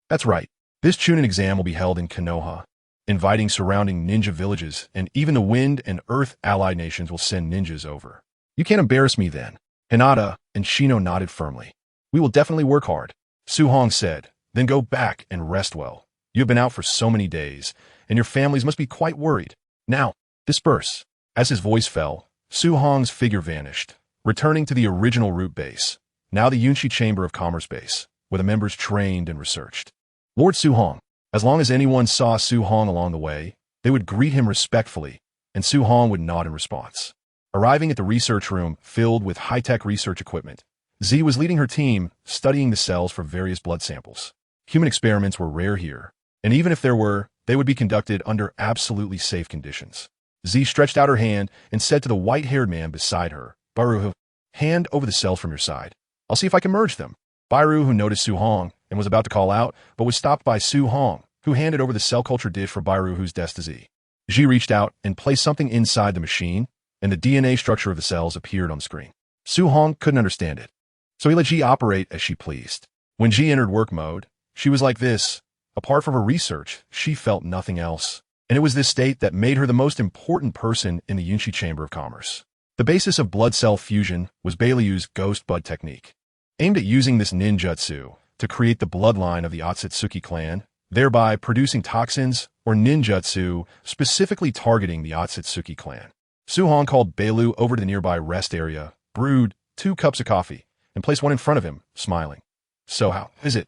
"That's right. This Chunin exam will be held in Konoha, inviting surrounding ninja villages, and even the Wind and Earth allied nations will send ninjas over. You can't embarrass me then." Hinata and Shino nodded firmly. "We will definitely work hard," Su Hong said. "Then go back and rest well. You have been out for so many days, and your families must be quite worried. Now, disperse." As his voice fell, Su Hong's figure vanished, returning to the original route base, now the Yunshi Chamber of Commerce base, where the members trained and researched. Lord Su Hong. As long as anyone saw Su Hong along the way, they would greet him respectfully, and Su Hong would nod in response. Arriving at the research room filled with high-tech research equipment, Z was leading her team, studying the cells for various blood samples. Human experiments were rare here, and even if there were, they would be conducted under absolutely safe conditions. Z stretched out her hand and said to the white-haired man beside her, "Baru, hand over the cells from your side. I'll see if I can merge them." Bairu, who noticed Su Hong and was about to call out, but was stopped by Su Hong, who handed over the cell culture dish for Bairu, whose desk to Z. Ji reached out and placed something inside the machine, and the DNA structure of the cells appeared on the screen. Su Hong couldn't understand it, so he let Ji operate as she pleased. When Ji entered work mode, she was like this. Apart from her research, she felt nothing else. And it was this state that made her the most important person in the Yunshi Chamber of Commerce. The basis of blood cell fusion was Beilu's ghost bud technique, aimed at using this ninjutsu to create the bloodline of the Otsutsuki clan, thereby producing toxins or ninjutsu specifically targeting the Otsutsuki clan. Su Hong called Beilu over to the nearby rest area, brewed 2 cups of coffee, and placed one in front of him, smiling. So how is it?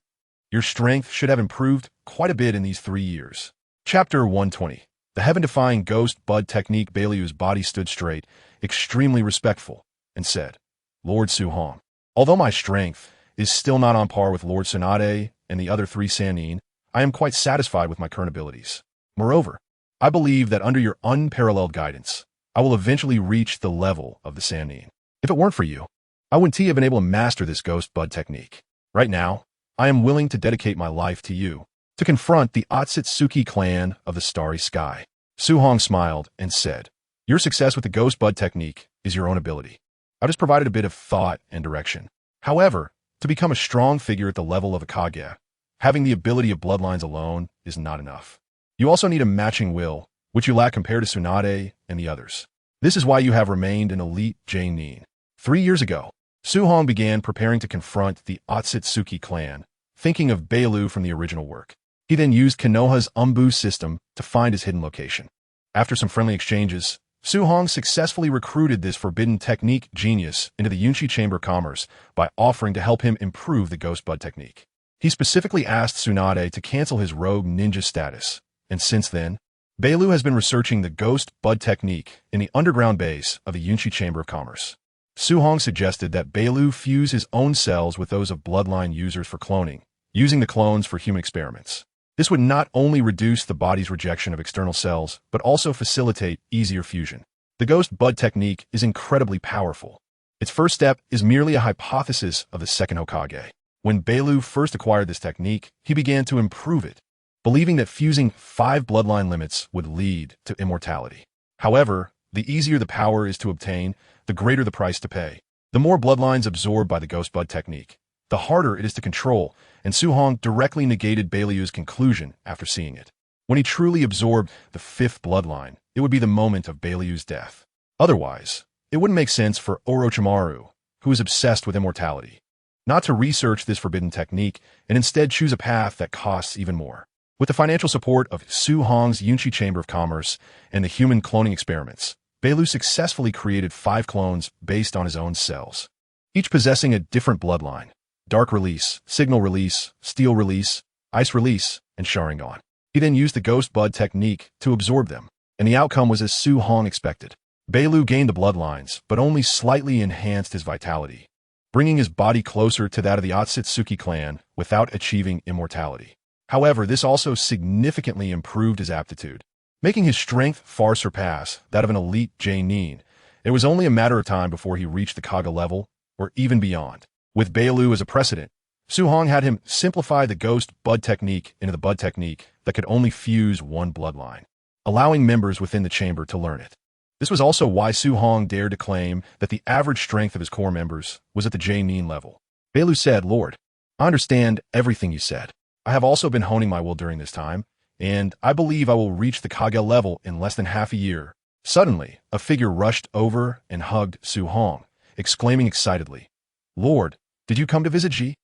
Your strength should have improved quite a bit in these 3 years. Chapter 120. The heaven-defying ghost bud technique. Beilu's body stood straight, extremely respectful, and said, Lord Su Hong, although my strength is still not on par with Lord Tsunade and the other 3 Sannin, I am quite satisfied with my current abilities. Moreover, I believe that under your unparalleled guidance, I will eventually reach the level of the Sannin. If it weren't for you, I wouldn't have been able to master this ghost bud technique. Right now, I am willing to dedicate my life to you, to confront the Otsutsuki clan of the Starry Sky. Su Hong smiled and said, Your success with the ghost bud technique is your own ability. I just provided a bit of thought and direction. However, to become a strong figure at the level of a Hokage, having the ability of bloodlines alone is not enough. You also need a matching will, which you lack compared to Tsunade and the others. This is why you have remained an elite J-nin. 3 years ago, Su Hong began preparing to confront the Otsutsuki clan, thinking of Beilu from the original work. He then used Konoha's Umbu system to find his hidden location. After some friendly exchanges, Su Hong successfully recruited this forbidden technique genius into the Yunshi Chamber of Commerce by offering to help him improve the ghost bud technique. He specifically asked Tsunade to cancel his rogue ninja status, and since then, Beilu has been researching the ghost bud technique in the underground base of the Yunshi Chamber of Commerce. Su Hong suggested that Beilu fuse his own cells with those of bloodline users for cloning, using the clones for human experiments. This would not only reduce the body's rejection of external cells, but also facilitate easier fusion. The ghost bud technique is incredibly powerful. Its first step is merely a hypothesis of the second Hokage. When Beilu first acquired this technique, he began to improve it, believing that fusing 5 bloodline limits would lead to immortality. However, the easier the power is to obtain, the greater the price to pay. The more bloodlines absorbed by the ghost bud technique, the harder it is to control, and Su Hong directly negated Beilu's conclusion after seeing it. When he truly absorbed the 5th bloodline, it would be the moment of Beilu's death. Otherwise, it wouldn't make sense for Orochimaru, who is obsessed with immortality, not to research this forbidden technique and instead choose a path that costs even more. With the financial support of Su Hong's Yunshi Chamber of Commerce and the human cloning experiments, Beilu successfully created 5 clones based on his own cells, each possessing a different bloodline: Dark Release, Signal Release, Steel Release, Ice Release, and Sharingan. He then used the Ghost Bud technique to absorb them, and the outcome was as Su Hong expected. Beilu gained the bloodlines, but only slightly enhanced his vitality, bringing his body closer to that of the Otsutsuki clan without achieving immortality. However, this also significantly improved his aptitude, making his strength far surpass that of an elite J-nin. It was only a matter of time before he reached the Kage level, or even beyond. With Beilu as a precedent, Su Hong had him simplify the Ghost Bud technique into the Bud technique that could only fuse one bloodline, allowing members within the chamber to learn it. This was also why Su Hong dared to claim that the average strength of his core members was at the J-nin level. Beilu said, "Lord, I understand everything you said. I have also been honing my will during this time, and I believe I will reach the Kage level in less than half a year." Suddenly, a figure rushed over and hugged Su Hong, exclaiming excitedly, "Lord, did you come to visit Ji?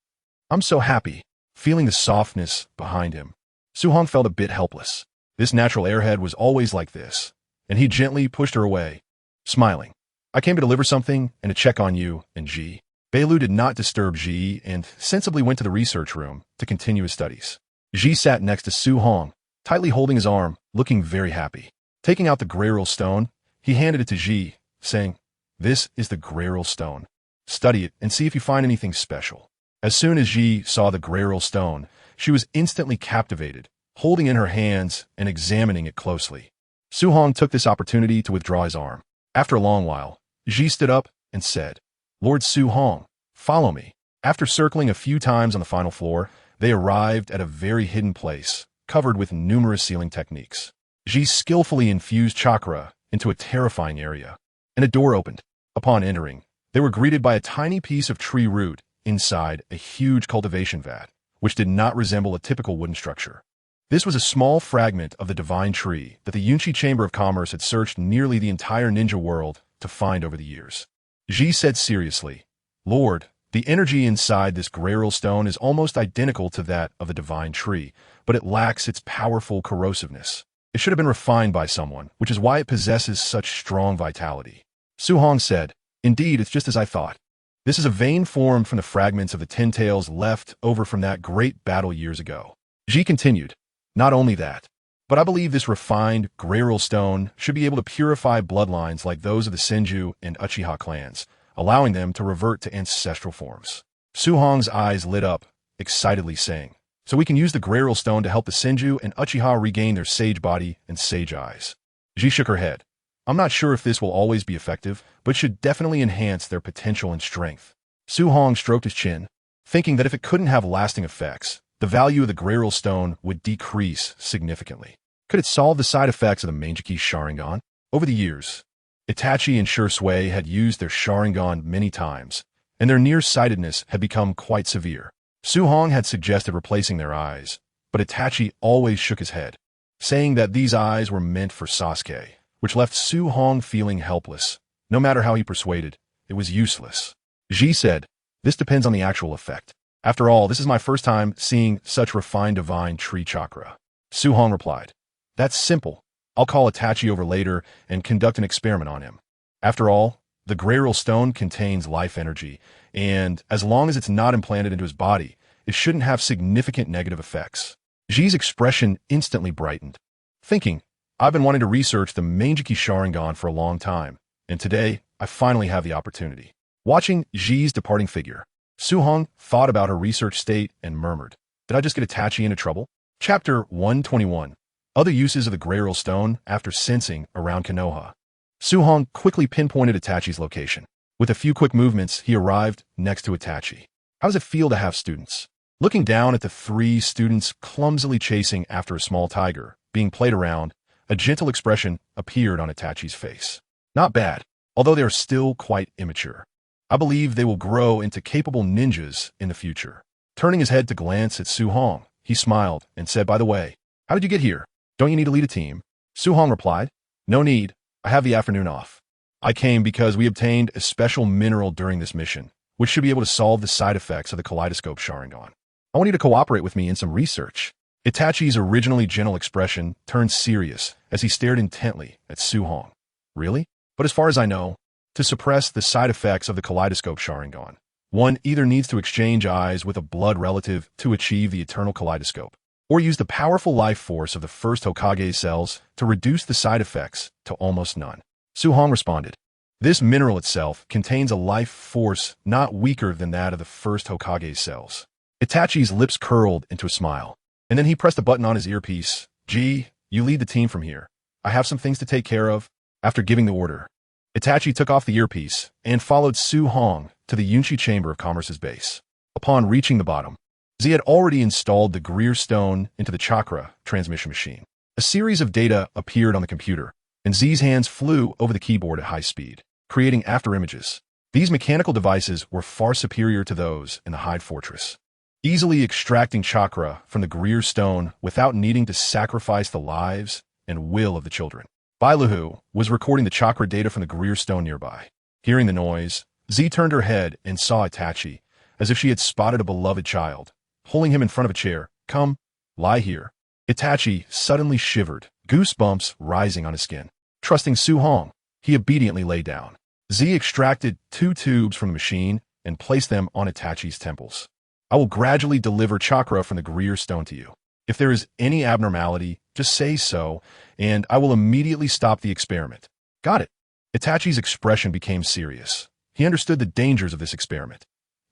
I'm so happy." Feeling the softness behind him, Su Hong felt a bit helpless. This natural airhead was always like this, and he gently pushed her away, smiling. "I came to deliver something and to check on you and Ji." Beilu did not disturb Ji and sensibly went to the research room to continue his studies. Ji sat next to Su Hong, tightly holding his arm, looking very happy. Taking out the Greyril stone, he handed it to Ji, saying, "This is the Greyril stone. Study it and see if you find anything special." As soon as Ji saw the Greyril stone, she was instantly captivated, holding in her hands and examining it closely. Su Hong took this opportunity to withdraw his arm. After a long while, Ji stood up and said, "Lord Su Hong, follow me." After circling a few times on the final floor, they arrived at a very hidden place, covered with numerous sealing techniques. Ji skillfully infused chakra into a terrifying area, and a door opened. Upon entering, they were greeted by a tiny piece of tree root inside a huge cultivation vat, which did not resemble a typical wooden structure. This was a small fragment of the divine tree that the Yunchi Chamber of Commerce had searched nearly the entire ninja world to find over the years. Ji said seriously, "Lord, the energy inside this Grail stone is almost identical to that of the divine tree, but it lacks its powerful corrosiveness. It should have been refined by someone, which is why it possesses such strong vitality." Su Hong said, "Indeed, it's just as I thought. This is a vein formed from the fragments of the 10 tails left over from that great battle years ago." Ji continued, "Not only that, but I believe this refined Grail stone should be able to purify bloodlines like those of the Senju and Uchiha clans, allowing them to revert to ancestral forms." Su Hong's eyes lit up, excitedly saying, "So we can use the Grail stone to help the Senju and Uchiha regain their sage body and sage eyes." Ji shook her head. "I'm not sure if this will always be effective, but should definitely enhance their potential and strength." Su Hong stroked his chin, thinking that if it couldn't have lasting effects, the value of the Grail stone would decrease significantly. Could it solve the side effects of the Manjiki Sharingan? Over the years, Itachi and Shui had used their Sharingan many times, and their nearsightedness had become quite severe. Su Hong had suggested replacing their eyes, but Itachi always shook his head, saying that these eyes were meant for Sasuke, which left Su Hong feeling helpless. No matter how he persuaded, it was useless. Ji said, "This depends on the actual effect. After all, this is my first time seeing such refined divine tree chakra." Su Hong replied, "That's simple. I'll call Itachi over later and conduct an experiment on him. After all, the Grail stone contains life energy, and as long as it's not implanted into his body, it shouldn't have significant negative effects." Ji's expression instantly brightened, thinking, "I've been wanting to research the Manjiki Sharingan for a long time, and today I finally have the opportunity." Watching Ji's departing figure, Su Hong thought about her research state and murmured, "Did I just get Itachi into trouble?" Chapter 121. Other uses of the Grail stone after sensing around Konoha. Su Hong quickly pinpointed Itachi's location. With a few quick movements, he arrived next to Itachi. How does it feel to have students? Looking down at the 3 students clumsily chasing after a small tiger, being played around, a gentle expression appeared on Itachi's face. "Not bad, although they are still quite immature. I believe they will grow into capable ninjas in the future." Turning his head to glance at Su Hong, he smiled and said, "By the way, how did you get here? Don't you need to lead a team?" Su Hong replied, "No need. I have the afternoon off. I came because we obtained a special mineral during this mission, which should be able to solve the side effects of the Kaleidoscope Sharingan. I want you to cooperate with me in some research." Itachi's originally gentle expression turned serious as he stared intently at Su Hong. "Really? But as far as I know, to suppress the side effects of the Kaleidoscope Sharingan, one either needs to exchange eyes with a blood relative to achieve the eternal kaleidoscope, or use the powerful life force of the first Hokage cells to reduce the side effects to almost none." Su Hong responded, "This mineral itself contains a life force not weaker than that of the first Hokage cells." Itachi's lips curled into a smile, and then he pressed a button on his earpiece. "Ji, you lead the team from here. I have some things to take care of." After giving the order, Itachi took off the earpiece and followed Su Hong to the Yunchi Chamber of Commerce's base. Upon reaching the bottom, Z had already installed the Grail stone into the chakra transmission machine. A series of data appeared on the computer, and Z's hands flew over the keyboard at high speed, creating afterimages. These mechanical devices were far superior to those in the Hyde Fortress, easily extracting chakra from the Grail stone without needing to sacrifice the lives and will of the children. Bailuhu was recording the chakra data from the Grail stone nearby. Hearing the noise, Z turned her head and saw Itachi, as if she had spotted a beloved child, holding him in front of a chair. "Come, lie here." Itachi suddenly shivered, goosebumps rising on his skin. Trusting Su Hong, he obediently lay down. Z extracted 2 tubes from the machine and placed them on Itachi's temples. "I will gradually deliver chakra from the Grail stone to you. If there is any abnormality, just say so, and I will immediately stop the experiment." "Got it." Itachi's expression became serious. He understood the dangers of this experiment.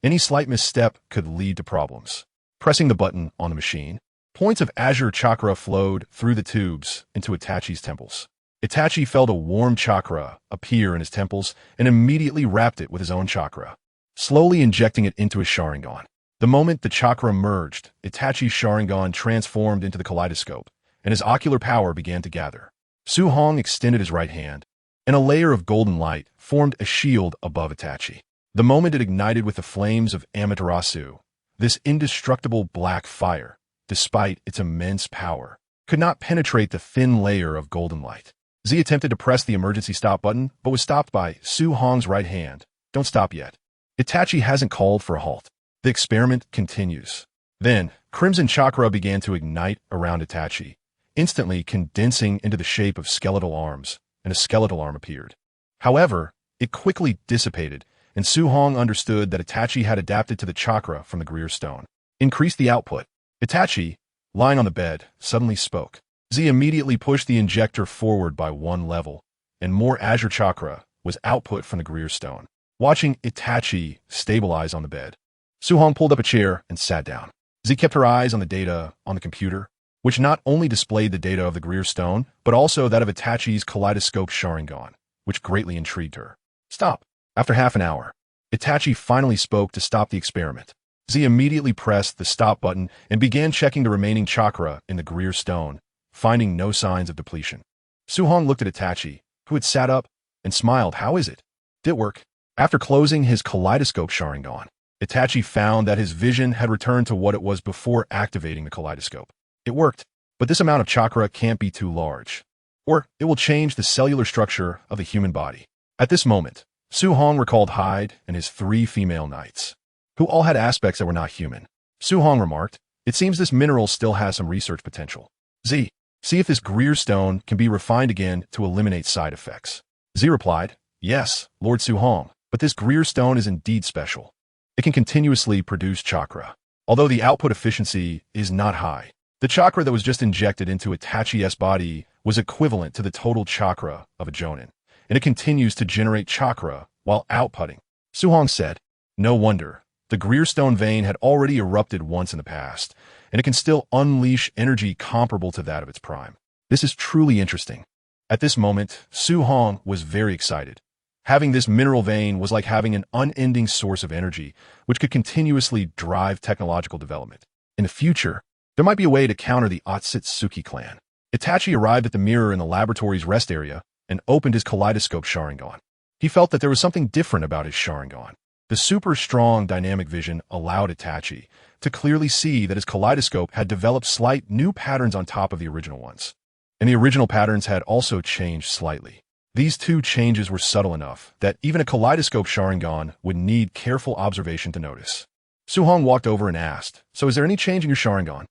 Any slight misstep could lead to problems. Pressing the button on the machine, points of azure chakra flowed through the tubes into Itachi's temples. Itachi felt a warm chakra appear in his temples and immediately wrapped it with his own chakra, slowly injecting it into his Sharingan. The moment the chakra merged, Itachi's Sharingan transformed into the kaleidoscope, and his ocular power began to gather. Su Hong extended his right hand, and a layer of golden light formed a shield above Itachi. The moment it ignited with the flames of Amaterasu, this indestructible black fire, despite its immense power, could not penetrate the thin layer of golden light. Z attempted to press the emergency stop button, but was stopped by Su Hong's right hand. Don't stop yet. Itachi hasn't called for a halt. The experiment continues. Then, crimson chakra began to ignite around Itachi, instantly condensing into the shape of skeletal arms, and a skeletal arm appeared. However, it quickly dissipated, and Su Hong understood that Itachi had adapted to the chakra from the Greer Stone. Increase the output. Itachi, lying on the bed, suddenly spoke. Z immediately pushed the injector forward by 1 level, and more Azure Chakra was output from the Greer Stone. Watching Itachi stabilize on the bed, Su Hong pulled up a chair and sat down. Z kept her eyes on the data on the computer, which not only displayed the data of the Greer Stone, but also that of Itachi's kaleidoscope Sharingan, which greatly intrigued her. Stop. After half an hour, Itachi finally spoke to stop the experiment. Z immediately pressed the stop button and began checking the remaining chakra in the Greer Stone, finding no signs of depletion. Su Hong looked at Itachi, who had sat up, and smiled. How is it? Did it work? After closing his kaleidoscope Sharingan, Itachi found that his vision had returned to what it was before activating the kaleidoscope. It worked, but this amount of chakra can't be too large, or it will change the cellular structure of the human body. At this moment, Su Hong recalled Hyde and his 3 female knights, who all had aspects that were not human. Su Hong remarked, it seems this mineral still has some research potential. Z, see if this Greer Stone can be refined again to eliminate side effects. Z replied, yes, Lord Su Hong, but this Greer Stone is indeed special. It can continuously produce chakra. Although the output efficiency is not high, the chakra that was just injected into Itachi's body was equivalent to the total chakra of a Jonin, and it continues to generate chakra while outputting. Su Hong said, no wonder. The Greer Stone vein had already erupted once in the past, and it can still unleash energy comparable to that of its prime. This is truly interesting. At this moment, Su Hong was very excited. Having this mineral vein was like having an unending source of energy, which could continuously drive technological development. In the future, there might be a way to counter the Otsutsuki clan. Itachi arrived at the mirror in the laboratory's rest area and opened his kaleidoscope Sharingan. He felt that there was something different about his Sharingan. The super strong dynamic vision allowed Itachi to clearly see that his kaleidoscope had developed slight new patterns on top of the original ones. And the original patterns had also changed slightly. These 2 changes were subtle enough that even a kaleidoscope Sharingan would need careful observation to notice. Su Hong walked over and asked, so is there any change in your Sharingan?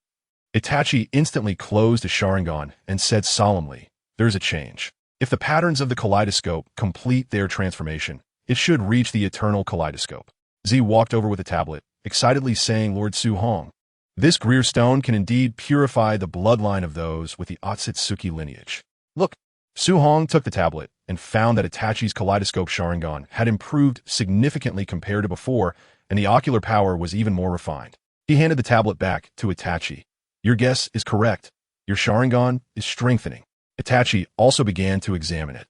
Itachi instantly closed his Sharingan and said solemnly, there's a change. If the patterns of the kaleidoscope complete their transformation, it should reach the eternal kaleidoscope. Z walked over with a tablet, excitedly saying, Lord Su Hong, this Greer Stone can indeed purify the bloodline of those with the Otsutsuki lineage. Look. Su Hong took the tablet and found that Itachi's kaleidoscope Sharingan had improved significantly compared to before, and the ocular power was even more refined. He handed the tablet back to Itachi. Your guess is correct. Your Sharingan is strengthening. Itachi also began to examine it,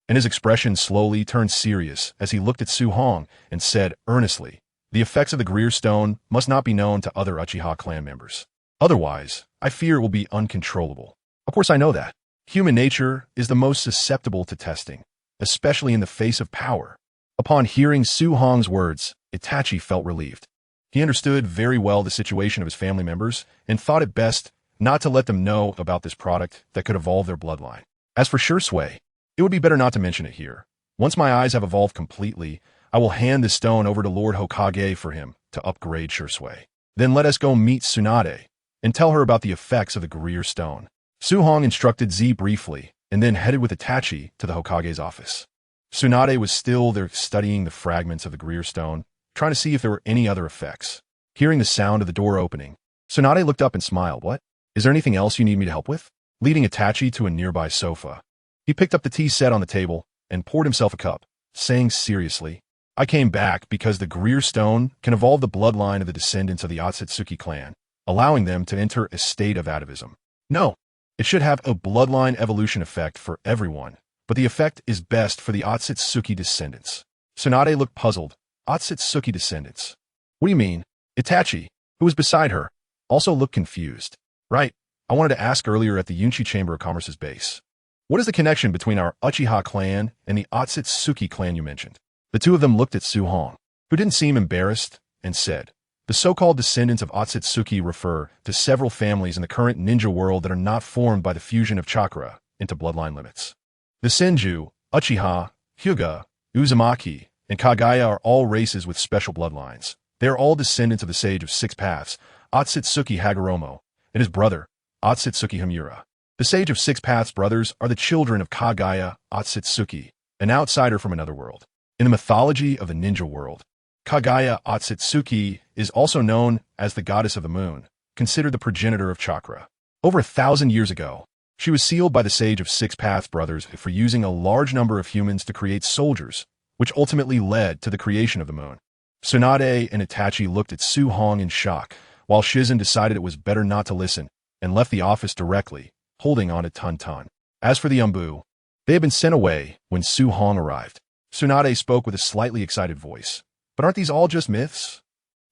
and his expression slowly turned serious as he looked at Su Hong and said earnestly, the effects of the Greer Stone must not be known to other Uchiha clan members. Otherwise, I fear it will be uncontrollable. Of course I know that. Human nature is the most susceptible to testing, especially in the face of power. Upon hearing Su Hong's words, Itachi felt relieved. He understood very well the situation of his family members and thought it best not to let them know about this product that could evolve their bloodline. As for Shui, it would be better not to mention it here. Once my eyes have evolved completely, I will hand this stone over to Lord Hokage for him to upgrade Shui. Then let us go meet Tsunade and tell her about the effects of the Greer Stone. Su Hong instructed Z briefly, and then headed with Itachi to the Hokage's office. Tsunade was still there studying the fragments of the Greer Stone, trying to see if there were any other effects. Hearing the sound of the door opening, Tsunade looked up and smiled. What? Is there anything else you need me to help with? Leading Itachi to a nearby sofa, he picked up the tea set on the table and poured himself a cup, saying seriously, I came back because the Greer Stone can evolve the bloodline of the descendants of the Otsutsuki clan, allowing them to enter a state of atavism. No. It should have a bloodline evolution effect for everyone, but the effect is best for the Otsutsuki descendants. Tsunade looked puzzled. Otsutsuki descendants? What do you mean? Itachi, who was beside her, also looked confused. Right, I wanted to ask earlier at the Yunchi Chamber of Commerce's base. What is the connection between our Uchiha clan and the Otsutsuki clan you mentioned? The two of them looked at Su Hong, who didn't seem embarrassed, and said, the so-called descendants of Otsutsuki refer to several families in the current ninja world that are not formed by the fusion of chakra into bloodline limits. The Senju, Uchiha, Hyuga, Uzumaki, and Kagaya are all races with special bloodlines. They are all descendants of the Sage of Six Paths, Otsutsuki Hagoromo, and his brother, Otsutsuki Himura. The Sage of Six Paths brothers are the children of Kagaya Otsutsuki, an outsider from another world. In the mythology of the ninja world, Kagaya Otsutsuki is also known as the goddess of the moon, considered the progenitor of chakra. Over 1,000 years ago, she was sealed by the Sage of Six Paths brothers for using a large number of humans to create soldiers, which ultimately led to the creation of the moon. Tsunade and Itachi looked at Su Hong in shock, while Shizen decided it was better not to listen and left the office directly, holding on to Tun. As for the Umbu, they had been sent away when Su Hong arrived. Tsunade spoke with a slightly excited voice. But aren't these all just myths?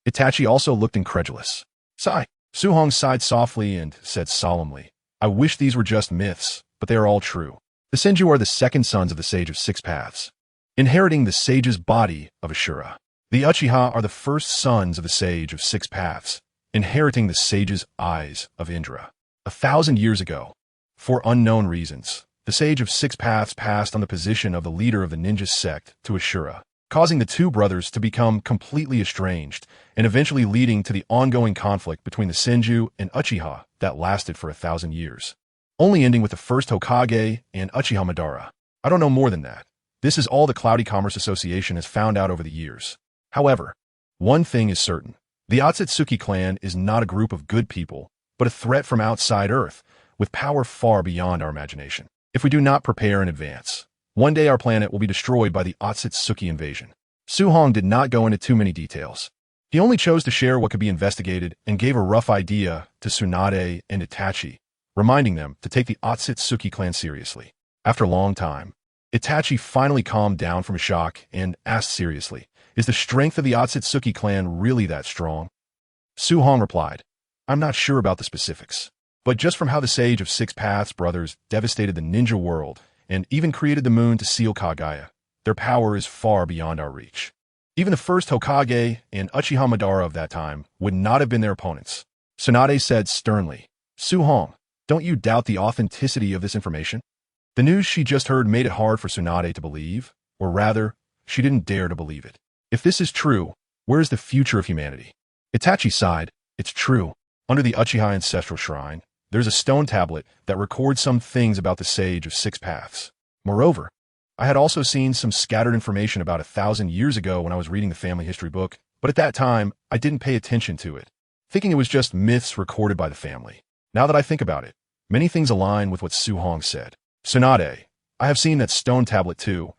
Itachi also looked incredulous. Sigh. Su Hong sighed softly and said solemnly, I wish these were just myths, but they are all true. The Senju are the second sons of the Sage of Six Paths, inheriting the sage's body of Ashura. The Uchiha are the first sons of the Sage of Six Paths, inheriting the sage's eyes of Indra. 1,000 years ago, for unknown reasons, the Sage of Six Paths passed on the position of the leader of the ninja sect to Ashura, causing the two brothers to become completely estranged and eventually leading to the ongoing conflict between the Senju and Uchiha that lasted for 1,000 years, only ending with the first Hokage and Uchiha Madara. I don't know more than that. This is all the Cloudy Commerce Association has found out over the years. However, one thing is certain. The Otsutsuki clan is not a group of good people, but a threat from outside Earth, with power far beyond our imagination. If we do not prepare in advance, one day our planet will be destroyed by the Otsutsuki invasion. Su Hong did not go into too many details. He only chose to share what could be investigated and gave a rough idea to Tsunade and Itachi, reminding them to take the Otsutsuki clan seriously. After a long time, Itachi finally calmed down from shock and asked seriously, is the strength of the Otsutsuki clan really that strong? Su Hong replied, I'm not sure about the specifics, but just from how the Sage of Six Paths brothers devastated the ninja world and even created the moon to seal Kagaya, their power is far beyond our reach. Even the first Hokage and Uchiha Madara of that time would not have been their opponents. Tsunade said sternly, Su Hong, don't you doubt the authenticity of this information? The news she just heard made it hard for Tsunade to believe, or rather, she didn't dare to believe it. If this is true, where is the future of humanity? Itachi sighed, it's true. Under the Uchiha Ancestral Shrine, there's a stone tablet that records some things about the Sage of Six Paths. Moreover, I had also seen some scattered information about 1,000 years ago when I was reading the family history book, but at that time, I didn't pay attention to it, thinking it was just myths recorded by the family. Now that I think about it, many things align with what Su Hong said. Tsunade, I have seen that stone tablet too.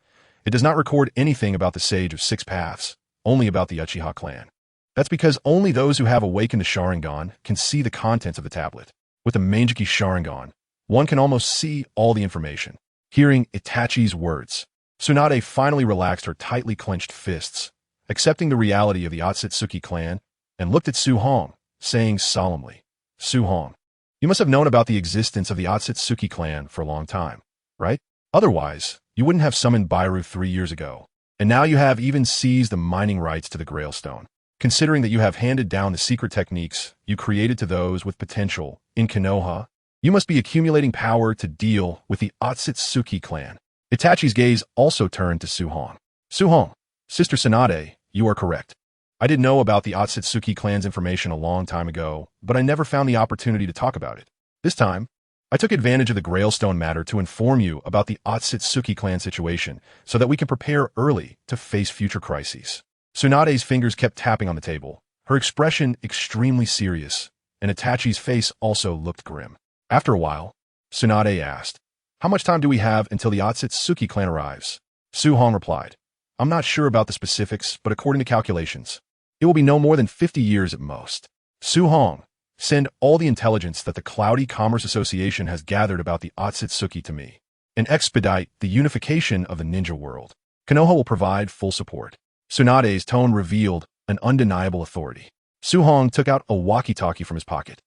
It does not record anything about the Sage of Six Paths, only about the Uchiha clan. That's because only those who have awakened the Sharingan can see the contents of the tablet. With the Manjiki Sharingan, one can almost see all the information. Hearing Itachi's words, Tsunade finally relaxed her tightly clenched fists, accepting the reality of the Otsutsuki clan, and looked at Su Hong, saying solemnly, Su Hong, you must have known about the existence of the Otsutsuki clan for a long time, right? Otherwise, you wouldn't have summoned Bairu 3 years ago, and now you have even seized the mining rights to the Grail Stone. Considering that you have handed down the secret techniques you created to those with potential in Konoha, you must be accumulating power to deal with the Otsutsuki clan. Itachi's gaze also turned to Su Hong. Su Hong, Sister Tsunade, you are correct. I did know about the Otsutsuki clan's information a long time ago, but I never found the opportunity to talk about it. This time, I took advantage of the Grailstone matter to inform you about the Otsutsuki clan situation so that we can prepare early to face future crises. Tsunade's fingers kept tapping on the table, her expression extremely serious, and Itachi's face also looked grim. After a while, Tsunade asked, how much time do we have until the Otsutsuki clan arrives? Su Hong replied, I'm not sure about the specifics, but according to calculations, it will be no more than 50 years at most. Su Hong, send all the intelligence that the Cloudy Commerce Association has gathered about the Otsutsuki to me, and expedite the unification of the ninja world. Konoha will provide full support. Tsunade's tone revealed an undeniable authority. Su Hong took out a walkie-talkie from his pocket.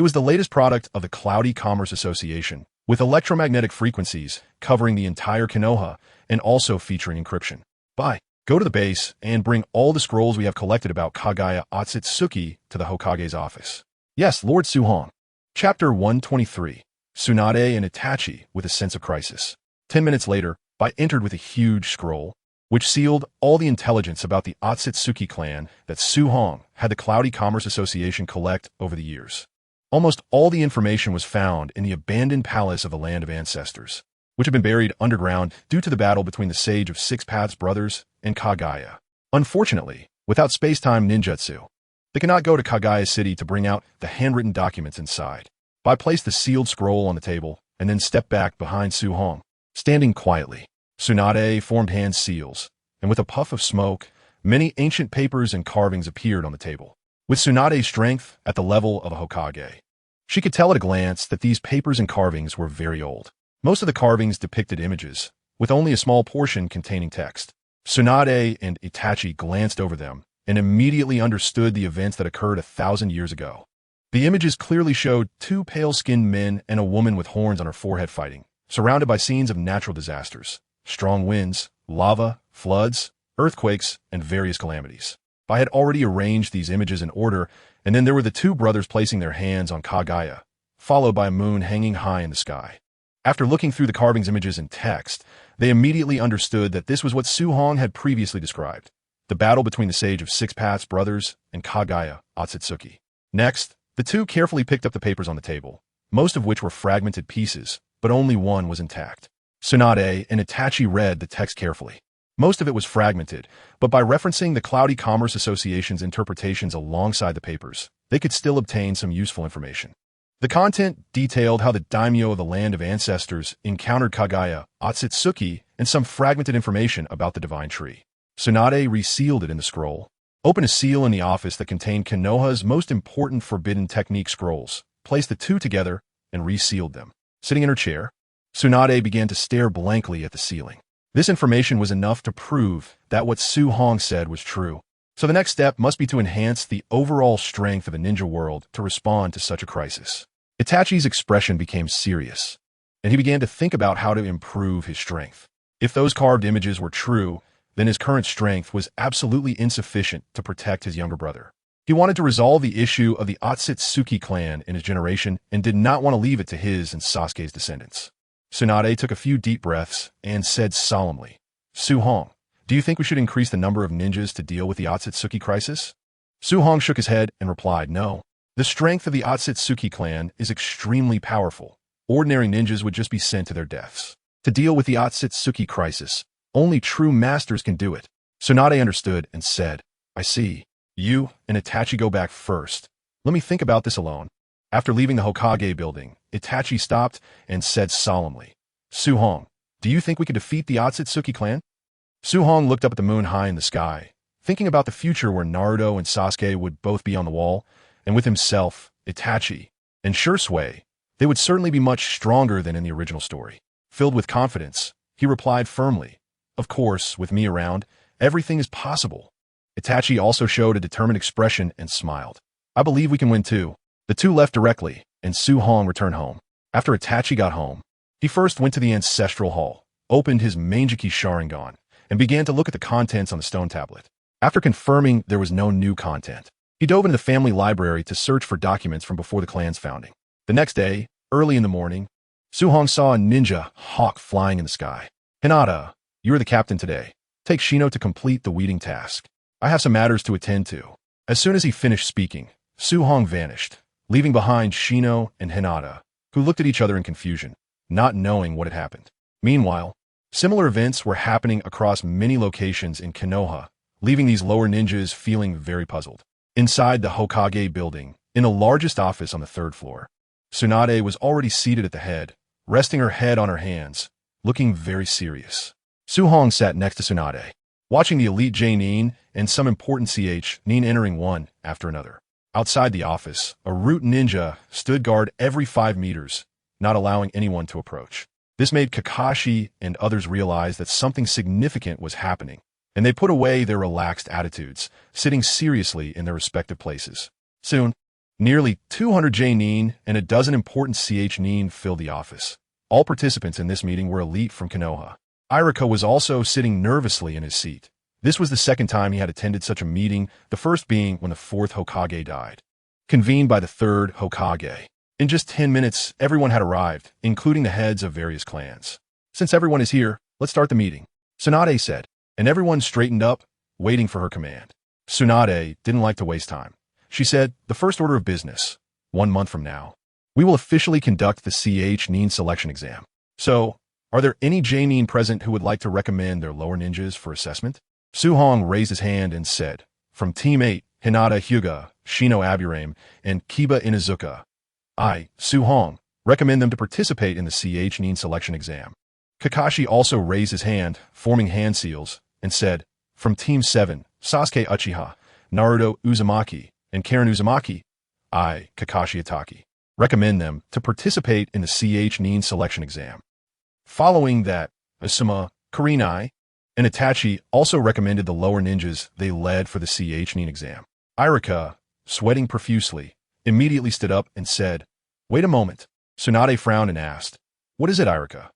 It was the latest product of the Cloudy Commerce Association, with electromagnetic frequencies covering the entire Konoha and also featuring encryption. Go to the base and bring all the scrolls we have collected about Kagaya Otsutsuki to the Hokage's office. Yes, Lord Suhong. Chapter 123. Tsunade and Itachi with a sense of crisis. 10 minutes later, Bai entered with a huge scroll, which sealed all the intelligence about the Otsutsuki clan that Suhong had the Cloudy Commerce Association collect over the years. Almost all the information was found in the abandoned palace of the Land of Ancestors, which had been buried underground due to the battle between the Sage of Six Paths brothers and Kagaya. Unfortunately, without space-time ninjutsu, they cannot go to Kagaya City to bring out the handwritten documents inside. Bai placed the sealed scroll on the table and then stepped back behind Suhong, standing quietly. Tsunade formed hand seals, and with a puff of smoke, many ancient papers and carvings appeared on the table. With Tsunade's strength at the level of a Hokage, she could tell at a glance that these papers and carvings were very old. Most of the carvings depicted images, with only a small portion containing text. Tsunade and Itachi glanced over them and immediately understood the events that occurred 1,000 years ago. The images clearly showed two pale-skinned men and a woman with horns on her forehead fighting, surrounded by scenes of natural disasters, strong winds, lava, floods, earthquakes, and various calamities. Bai had already arranged these images in order, and then there were the two brothers placing their hands on Kagaya, followed by a moon hanging high in the sky. After looking through the carvings, images, and text, they immediately understood that this was what Suhong had previously described, the battle between the Sage of Six Paths brothers and Kagaya Otsutsuki. Next, the two carefully picked up the papers on the table, most of which were fragmented pieces, but only one was intact. Tsunade and Itachi read the text carefully. Most of it was fragmented, but by referencing the Cloudy Commerce Association's interpretations alongside the papers, they could still obtain some useful information. The content detailed how the daimyo of the Land of Ancestors encountered Kagaya Otsutsuki and some fragmented information about the Divine Tree. Tsunade resealed it in the scroll, opened a seal in the office that contained Konoha's most important forbidden technique scrolls, placed the two together, and resealed them. Sitting in her chair, Tsunade began to stare blankly at the ceiling. This information was enough to prove that what Suhong said was true. So the next step must be to enhance the overall strength of a ninja world to respond to such a crisis. Itachi's expression became serious, and he began to think about how to improve his strength. If those carved images were true, then his current strength was absolutely insufficient to protect his younger brother. He wanted to resolve the issue of the Otsutsuki clan in his generation and did not want to leave it to his and Sasuke's descendants. Tsunade took a few deep breaths and said solemnly, "Suhong, do you think we should increase the number of ninjas to deal with the Otsutsuki crisis?" Suhong shook his head and replied, "No. The strength of the Otsutsuki clan is extremely powerful. Ordinary ninjas would just be sent to their deaths. To deal with the Otsutsuki crisis, only true masters can do it." Tsunade understood and said, "I see. You and Itachi go back first. Let me think about this alone." After leaving the Hokage building, Itachi stopped and said solemnly, "Suhong, do you think we could defeat the Otsutsuki clan?" Suhong looked up at the moon high in the sky, thinking about the future where Naruto and Sasuke would both be on the wall, and with himself, Itachi, and Shursui, they would certainly be much stronger than in the original story. Filled with confidence, he replied firmly, "Of course, with me around, everything is possible." Itachi also showed a determined expression and smiled. "I believe we can win too." The two left directly, and Suhong returned home. After Itachi got home, he first went to the Ancestral Hall, opened his Manjiki Sharingan, and began to look at the contents on the stone tablet. After confirming there was no new content, he dove into the family library to search for documents from before the clan's founding. The next day, early in the morning, Suhong saw a ninja hawk flying in the sky. "Hinata, you are the captain today. Take Shino to complete the weeding task. I have some matters to attend to." As soon as he finished speaking, Suhong vanished, leaving behind Shino and Hinata, who looked at each other in confusion, not knowing what had happened. Meanwhile, similar events were happening across many locations in Konoha, leaving these lower ninjas feeling very puzzled. Inside the Hokage building, in the largest office on the third floor, Tsunade was already seated at the head, resting her head on her hands, looking very serious. Suhong sat next to Tsunade, watching the elite J-Nin and some important Ch-Nin entering one after another. Outside the office, a root ninja stood guard every 5 meters, not allowing anyone to approach. This made Kakashi and others realize that something significant was happening, and they put away their relaxed attitudes, sitting seriously in their respective places. Soon, Nearly 200 J-nin and a dozen important CH-nin filled the office. All participants in this meeting were elite from Konoha. Irika was also sitting nervously in his seat. This was the second time he had attended such a meeting, the first being when the fourth Hokage died. Convened by the third Hokage. In just 10 minutes, everyone had arrived, including the heads of various clans. Since everyone is here, let's start the meeting, Tsunade said, and everyone straightened up, waiting for her command. Tsunade didn't like to waste time. She said, the first order of business, 1 month from now, we will officially conduct the CH-nin selection exam. So, are there any J-nin present who would like to recommend their lower ninjas for assessment? Su-hong raised his hand and said, from Team 8, Hinata Hyuga, Shino Aburame, and Kiba Inuzuka, I, Su-hong, recommend them to participate in the CH-nin selection exam. Kakashi also raised his hand, forming hand seals, and said, from Team 7, Sasuke Uchiha, Naruto Uzumaki, and Karen Uzumaki, I, Kakashi Itachi, recommend them to participate in the CH-nin selection exam. Following that, Asuma, Kurenai, and Itachi also recommended the lower ninjas they led for the CH-nin exam. Irika, sweating profusely, immediately stood up and said, wait a moment. Tsunade frowned and asked, what is it, Irika?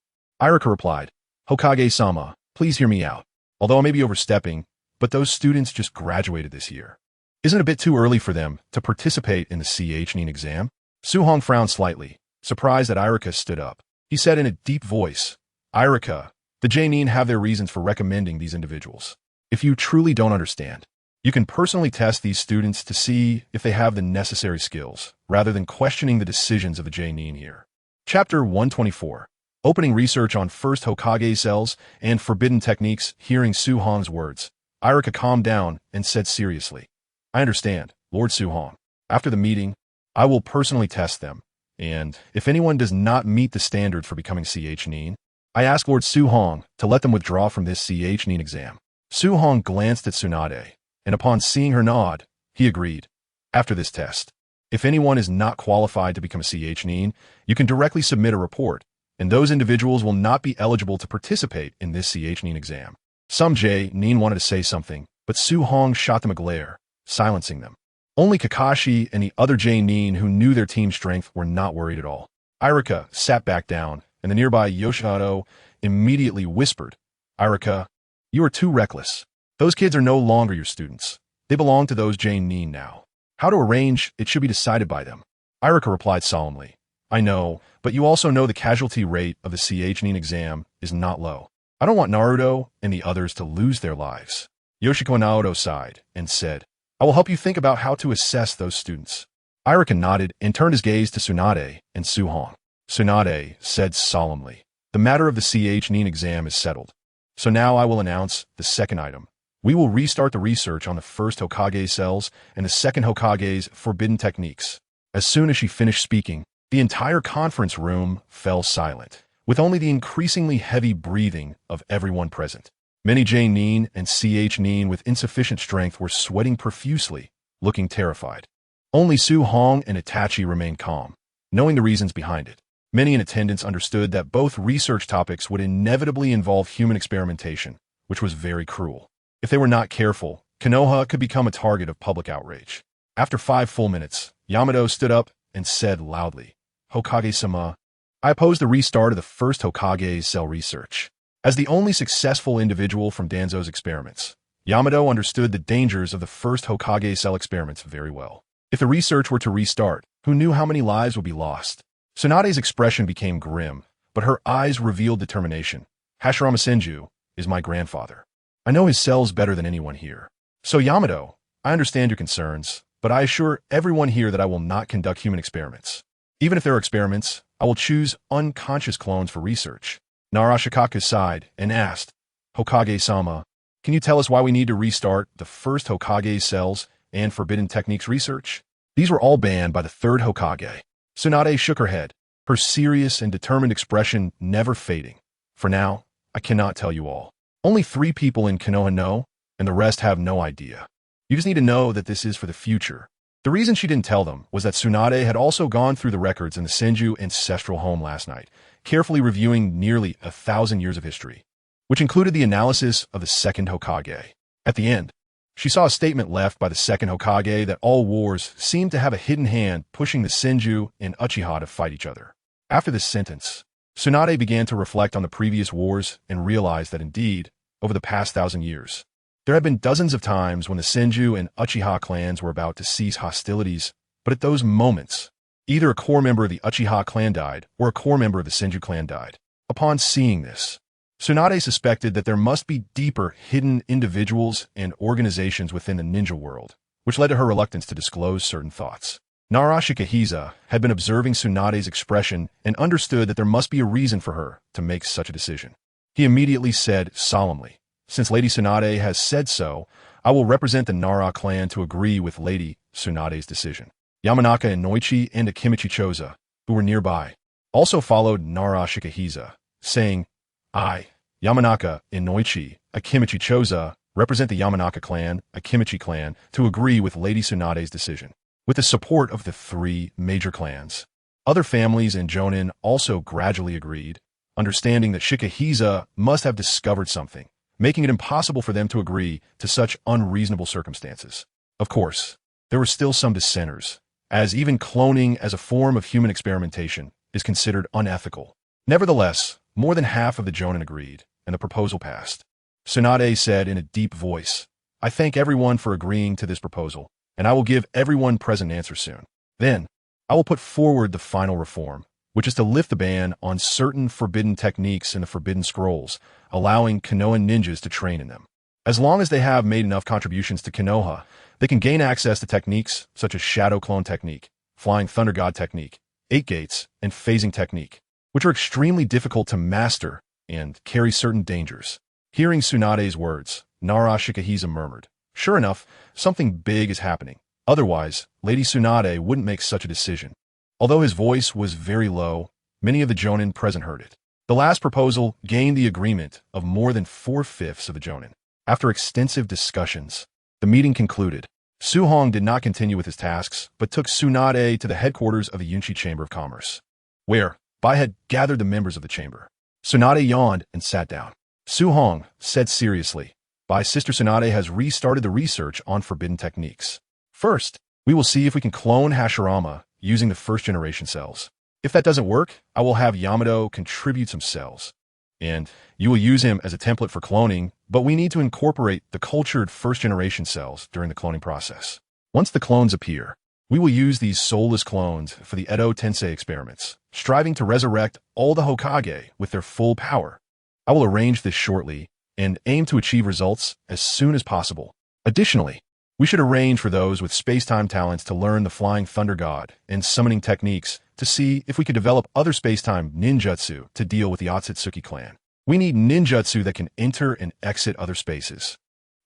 Irika replied, Hokage-sama, please hear me out. Although I may be overstepping, but those students just graduated this year. Isn't it a bit too early for them to participate in the CH-nin exam? Su-hong frowned slightly, surprised that Irika stood up. He said in a deep voice, Irika, the J-nin have their reasons for recommending these individuals. If you truly don't understand, you can personally test these students to see if they have the necessary skills, rather than questioning the decisions of the J-nin here. Chapter 124. Opening research on first Hokage cells and forbidden techniques. Hearing Su-hong's words, Irika calmed down and said seriously, I understand, Lord Su-hong. After the meeting, I will personally test them, and if anyone does not meet the standard for becoming CH-nin, I ask Lord Su-hong to let them withdraw from this CH-nin exam. Su-hong glanced at Tsunade, and upon seeing her nod, he agreed. After this test, if anyone is not qualified to become a CH-nin, you can directly submit a report, and those individuals will not be eligible to participate in this CH-nin exam. Some J-nin wanted to say something, but Su-hong shot them a glare, silencing them. Only Kakashi and the other J-nin who knew their team strength were not worried at all. Irika sat back down, and the nearby Yoshihado immediately whispered, Irika, you are too reckless. Those kids are no longer your students. They belong to those J-nin now. How to arrange it should be decided by them. Irika replied solemnly, I know, but you also know the casualty rate of the CH-nin exam is not low. I don't want Naruto and the others to lose their lives. Yoshiko Naoto sighed and said, I will help you think about how to assess those students. Irika nodded and turned his gaze to Tsunade and Su-hong. Tsunade said solemnly, the matter of the CH-nin exam is settled. So now I will announce the second item. We will restart the research on the first Hokage cells and the second Hokage's forbidden techniques. As soon as she finished speaking, the entire conference room fell silent, with only the increasingly heavy breathing of everyone present. Many J-nin and CH-nin with insufficient strength were sweating profusely, looking terrified. Only Su-hong and Itachi remained calm, knowing the reasons behind it. Many in attendance understood that both research topics would inevitably involve human experimentation, which was very cruel. If they were not careful, Konoha could become a target of public outrage. After 5 full minutes, Yamato stood up and said loudly, Hokage-sama, I oppose the restart of the first Hokage cell research. As the only successful individual from Danzo's experiments, Yamato understood the dangers of the first Hokage cell experiments very well. If the research were to restart, who knew how many lives would be lost? Tsunade's expression became grim, but her eyes revealed determination. Hashirama Senju is my grandfather. I know his cells better than anyone here. So Yamato, I understand your concerns, but I assure everyone here that I will not conduct human experiments. Even if there are experiments, I will choose unconscious clones for research. Narashikaku sighed and asked, Hokage-sama, can you tell us why we need to restart the first Hokage cells and forbidden techniques research? These were all banned by the third Hokage. Tsunade shook her head, her serious and determined expression never fading. For now, I cannot tell you all. Only 3 people in Konoha know, and the rest have no idea. You just need to know that this is for the future. The reason she didn't tell them was that Tsunade had also gone through the records in the Senju ancestral home last night, carefully reviewing nearly 1,000 years of history, which included the analysis of the second Hokage. At the end, She saw a statement left by the second Hokage that all wars seemed to have a hidden hand pushing the Senju and Uchiha to fight each other. After this sentence, Tsunade began to reflect on the previous wars and realized that indeed, over the past 1,000 years, there had been dozens of times when the Senju and Uchiha clans were about to cease hostilities, but at those moments, either a core member of the Uchiha clan died or a core member of the Senju clan died. Upon seeing this, Tsunade suspected that there must be deeper hidden individuals and organizations within the ninja world, which led to her reluctance to disclose certain thoughts. Nara Shikahisa had been observing Tsunade's expression and understood that there must be a reason for her to make such a decision. He immediately said solemnly, "Since Lady Tsunade has said so, I will represent the Nara clan to agree with Lady Tsunade's decision." Yamanaka and Noichi and Akimichi Choza, who were nearby, also followed Nara Shikahisa, saying, "I, Yamanaka, Inoichi, Akimichi Choza, represent the Yamanaka clan, Akimichi clan, to agree with Lady Tsunade's decision." With the support of the three major clans, other families in Jonin also gradually agreed, understanding that Shikahisa must have discovered something, making it impossible for them to agree to such unreasonable circumstances. Of course, there were still some dissenters, as even cloning as a form of human experimentation is considered unethical. Nevertheless, more than half of the Jonin agreed, and the proposal passed. Tsunade said in a deep voice, "I thank everyone for agreeing to this proposal, and I will give everyone present an answer soon. Then, I will put forward the final reform, which is to lift the ban on certain forbidden techniques in the Forbidden Scrolls, allowing Konoha ninjas to train in them. As long as they have made enough contributions to Konoha, they can gain access to techniques such as Shadow Clone Technique, Flying Thunder God Technique, Eight Gates, and Phasing Technique, which are extremely difficult to master and carry certain dangers." Hearing Tsunade's words, Nara Shikahisa murmured, "Sure enough, something big is happening. Otherwise, Lady Tsunade wouldn't make such a decision." Although his voice was very low, many of the Jonin present heard it. The last proposal gained the agreement of more than 4/5 of the Jonin. After extensive discussions, the meeting concluded. Su-Hong did not continue with his tasks, but took Tsunade to the headquarters of the Yunchi Chamber of Commerce, where Bai had gathered the members of the chamber. Tsunade yawned and sat down. Su-Hong said seriously, "Bai's sister Tsunade has restarted the research on forbidden techniques. First, we will see if we can clone Hashirama using the first-generation cells. If that doesn't work, I will have Yamato contribute some cells. And you will use him as a template for cloning, but we need to incorporate the cultured first-generation cells during the cloning process. Once the clones appear, we will use these soulless clones for the Edo Tensei experiments, striving to resurrect all the Hokage with their full power. I will arrange this shortly and aim to achieve results as soon as possible. Additionally, we should arrange for those with space-time talents to learn the Flying Thunder God and summoning techniques to see if we could develop other space-time ninjutsu to deal with the Otsutsuki clan. We need ninjutsu that can enter and exit other spaces."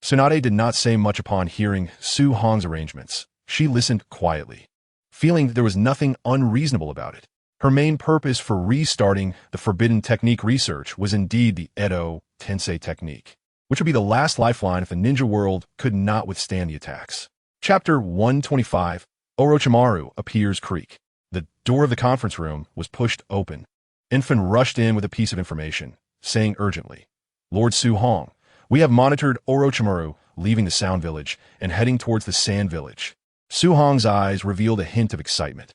Tsunade did not say much upon hearing Su-Hong's arrangements. She listened quietly, feeling that there was nothing unreasonable about it. Her main purpose for restarting the forbidden technique research was indeed the Edo Tensei technique, which would be the last lifeline if the ninja world could not withstand the attacks. Chapter 125, Orochimaru Appears Creek. The door of the conference room was pushed open. Infan rushed in with a piece of information, saying urgently, "Lord Su-Hong, we have monitored Orochimaru leaving the Sound Village and heading towards the Sand Village." Su-Hong's eyes revealed a hint of excitement.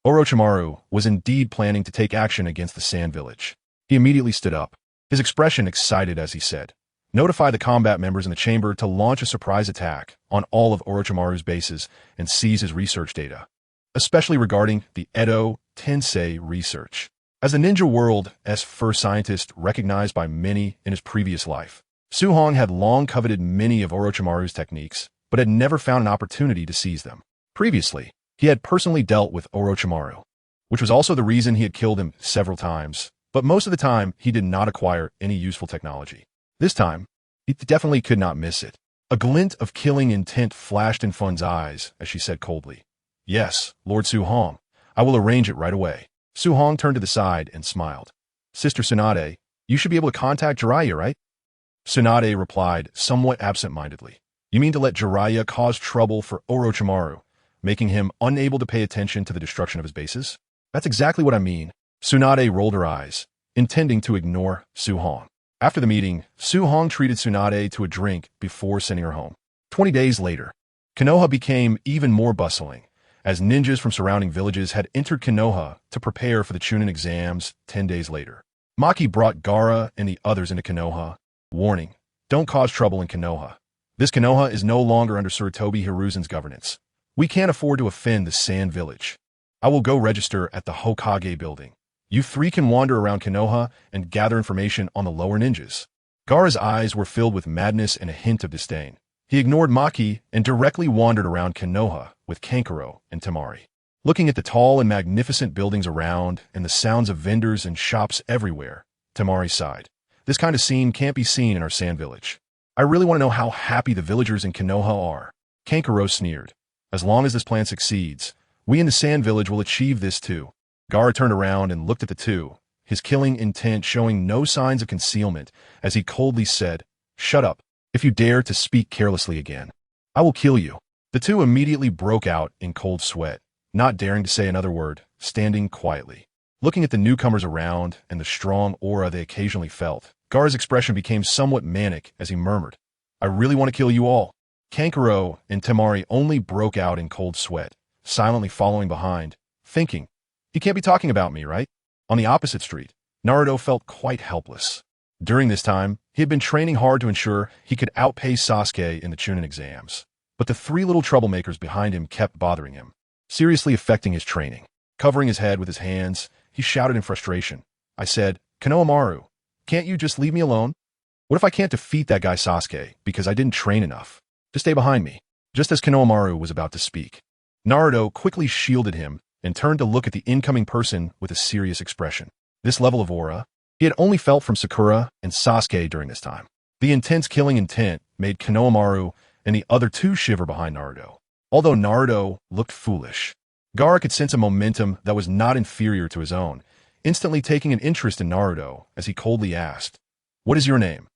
Orochimaru was indeed planning to take action against the Sand Village. He immediately stood up, his expression excited as he said, "Notify the combat members in the chamber to launch a surprise attack on all of Orochimaru's bases and seize his research data, especially regarding the Edo Tensei research." As the ninja world's first scientist recognized by many in his previous life, Su-Hong had long coveted many of Orochimaru's techniques, but had never found an opportunity to seize them. Previously, he had personally dealt with Orochimaru, which was also the reason he had killed him several times, but most of the time he did not acquire any useful technology. This time, he definitely could not miss it. A glint of killing intent flashed in Fun's eyes as she said coldly, "Yes, Lord Su-Hong, I will arrange it right away." Su-Hong turned to the side and smiled. "Sister Tsunade, you should be able to contact Jiraiya, right?" Tsunade replied somewhat absent-mindedly, "You mean to let Jiraiya cause trouble for Orochimaru, making him unable to pay attention to the destruction of his bases?" "That's exactly what I mean." Tsunade rolled her eyes, intending to ignore Su-Hong. After the meeting, Su-Hong treated Tsunade to a drink before sending her home. 20 days later, Konoha became even more bustling, as ninjas from surrounding villages had entered Konoha to prepare for the Chunin exams 10 days later. Maki brought Gaara and the others into Konoha. Warning, don't cause trouble in Konoha. This Konoha is no longer under Sarutobi Hiruzen's governance. We can't afford to offend the Sand Village. I will go register at the Hokage building. You three can wander around Konoha and gather information on the lower ninjas. Gaara's eyes were filled with madness and a hint of disdain. He ignored Maki and directly wandered around Konoha with Kankuro and Temari. Looking at the tall and magnificent buildings around and the sounds of vendors and shops everywhere, Temari sighed. This kind of scene can't be seen in our Sand Village. I really want to know how happy the villagers in Konoha are. Kankuro sneered. As long as this plan succeeds, we in the Sand Village will achieve this too. Gaara turned around and looked at the two, his killing intent showing no signs of concealment, as he coldly said, "Shut up. If you dare to speak carelessly again, I will kill you." The two immediately broke out in cold sweat, not daring to say another word, standing quietly. Looking at the newcomers around and the strong aura they occasionally felt, Gaara's expression became somewhat manic as he murmured, "I really want to kill you all." Kankuro and Temari only broke out in cold sweat, silently following behind, thinking, "He can't be talking about me, right?" On the opposite street, Naruto felt quite helpless. During this time, he had been training hard to ensure he could outpace Sasuke in the Chunin exams. But the three little troublemakers behind him kept bothering him, seriously affecting his training. Covering his head with his hands, he shouted in frustration, "I said, Konohamaru, can't you just leave me alone? What if I can't defeat that guy Sasuke because I didn't train enough? Just stay behind me." Just as Konohamaru was about to speak, Naruto quickly shielded him and turned to look at the incoming person with a serious expression. This level of aura he had only felt from Sakura and Sasuke during this time. The intense killing intent made Konohamaru and the other two shiver behind Naruto. Although Naruto looked foolish, Gaara could sense a momentum that was not inferior to his own, instantly taking an interest in Naruto as he coldly asked, "What is your name?"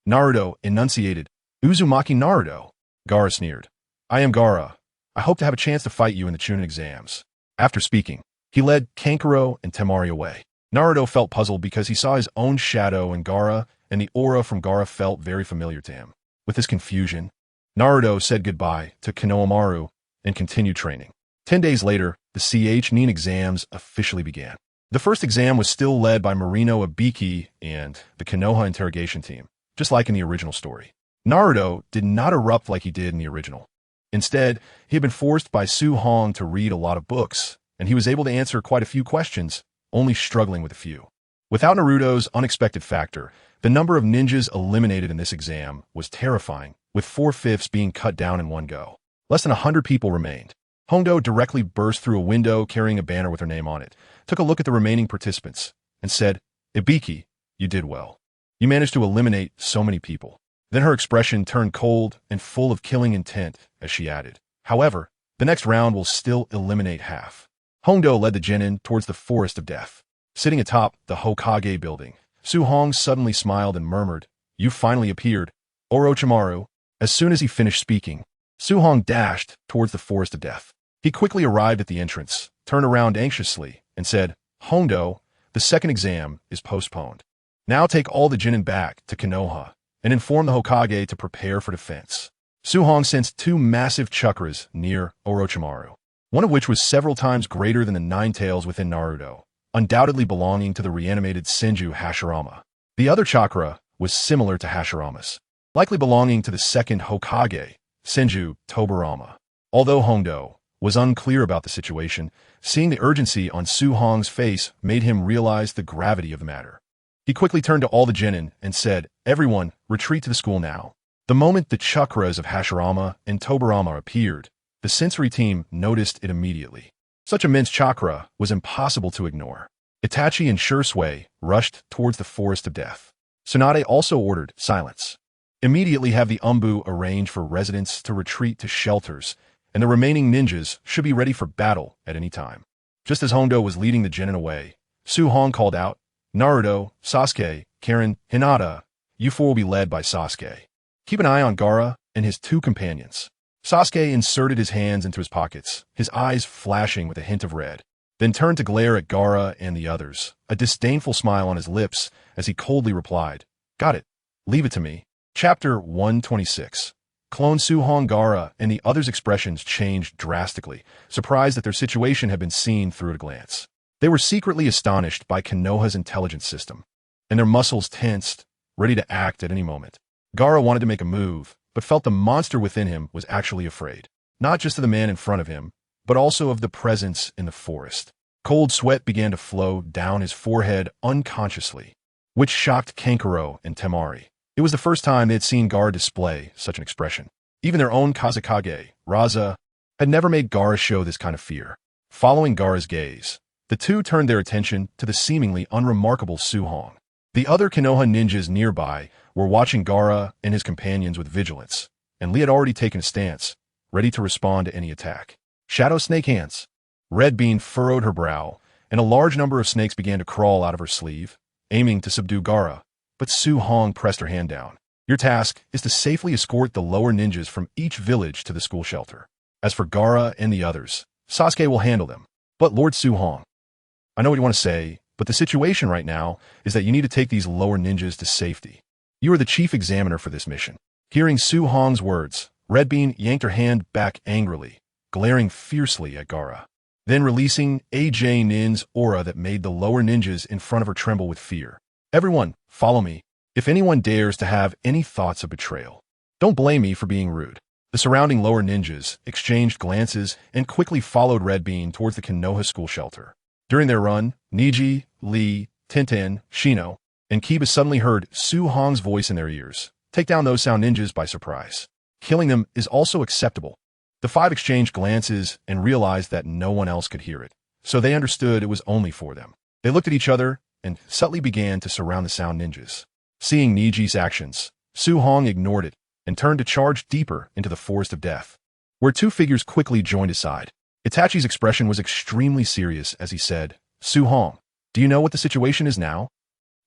Naruto enunciated, "Uzumaki Naruto." Gaara sneered, "I am Gaara. I hope to have a chance to fight you in the Chunin exams." After speaking, he led Kankuro and Temari away. Naruto felt puzzled because he saw his own shadow in Gaara, and the aura from Gaara felt very familiar to him. With this confusion, Naruto said goodbye to Konohamaru and continued training. 10 days later, the Nin exams officially began. The first exam was still led by Marino Ibiki and the Konoha interrogation team, just like in the original story. Naruto did not erupt like he did in the original. Instead, he had been forced by Su Hong to read a lot of books, and he was able to answer quite a few questions, only struggling with a few. Without Naruto's unexpected factor, the number of ninjas eliminated in this exam was terrifying, with 4/5 being cut down in one go. Less than 100 people remained. Hondo directly burst through a window carrying a banner with her name on it, took a look at the remaining participants, and said, "Ibiki, you did well. You managed to eliminate so many people." Then her expression turned cold and full of killing intent as she added, "However, the next round will still eliminate half." Hondo led the genin towards the Forest of Death. Sitting atop the Hokage building, Su Hong suddenly smiled and murmured, "You finally appeared, Orochimaru." As soon as he finished speaking, Su Hong dashed towards the Forest of Death. He quickly arrived at the entrance, turned around anxiously, and said, "Hondo, the second exam is postponed. Now take all the genin back to Konoha and inform the Hokage to prepare for defense." Su Hong sensed two massive chakras near Orochimaru, one of which was several times greater than the 9 tails within Naruto, undoubtedly belonging to the reanimated Senju Hashirama. The other chakra was similar to Hashirama's, likely belonging to the second Hokage, Senju Tobirama. Although Hondo was unclear about the situation, seeing the urgency on Su Hong's face made him realize the gravity of the matter. He quickly turned to all the genin and said, "Everyone, retreat to the school now." The moment the chakras of Hashirama and Tobirama appeared, the sensory team noticed it immediately. Such immense chakra was impossible to ignore. Itachi and Shursui rushed towards the Forest of Death. Tsunade also ordered silence. Immediately have the Umbu arrange for residents to retreat to shelters, and the remaining ninjas should be ready for battle at any time. Just as Hondo was leading the genin away, Su Hong called out, "Naruto, Sasuke, Karen, Hinata, you four will be led by Sasuke. Keep an eye on Gaara and his 2 companions." Sasuke inserted his hands into his pockets, his eyes flashing with a hint of red, then turned to glare at Gaara and the others, a disdainful smile on his lips as he coldly replied, "Got it. Leave it to me." Chapter 126. Clone Su-Hong, Gaara, and the others' expressions changed drastically, surprised that their situation had been seen through at a glance. They were secretly astonished by Konoha's intelligence system, and their muscles tensed, ready to act at any moment. Gaara wanted to make a move, but felt the monster within him was actually afraid, not just of the man in front of him, but also of the presence in the forest. Cold sweat began to flow down his forehead unconsciously, which shocked Kankuro and Temari. It was the first time they had seen Gaara display such an expression. Even their own Kazekage, Raza, had never made Gaara show this kind of fear. Following Gaara's gaze, the two turned their attention to the seemingly unremarkable Su-Hong. The other Konoha ninjas nearby were watching Gaara and his companions with vigilance, and Lee had already taken a stance, ready to respond to any attack. Shadow Snake Hands. Red Bean furrowed her brow, and a large number of snakes began to crawl out of her sleeve, aiming to subdue Gaara, but Su-Hong pressed her hand down. Your task is to safely escort the lower ninjas from each village to the school shelter. As for Gaara and the others, Sasuke will handle them. But Lord Su-Hong, I know what you want to say, but the situation right now is that you need to take these lower ninjas to safety. You are the chief examiner for this mission. Hearing Su-Hong's words, Red Bean yanked her hand back angrily, glaring fiercely at Gaara, then releasing AJ Nin's aura that made the lower ninjas in front of her tremble with fear. Everyone, follow me. If anyone dares to have any thoughts of betrayal, don't blame me for being rude. The surrounding lower ninjas exchanged glances and quickly followed Red Bean towards the Konoha school shelter. During their run, Niji, Lee, Tintin, Shino, and Kiba suddenly heard Su-Hong's voice in their ears. Take down those sound ninjas by surprise. Killing them is also acceptable. The five exchanged glances and realized that no one else could hear it, so they understood it was only for them. They looked at each other and subtly began to surround the sound ninjas. Seeing Niji's actions, Su-Hong ignored it and turned to charge deeper into the forest of death, where two figures quickly joined his side. Itachi's expression was extremely serious as he said, Su-Hong, do you know what the situation is now?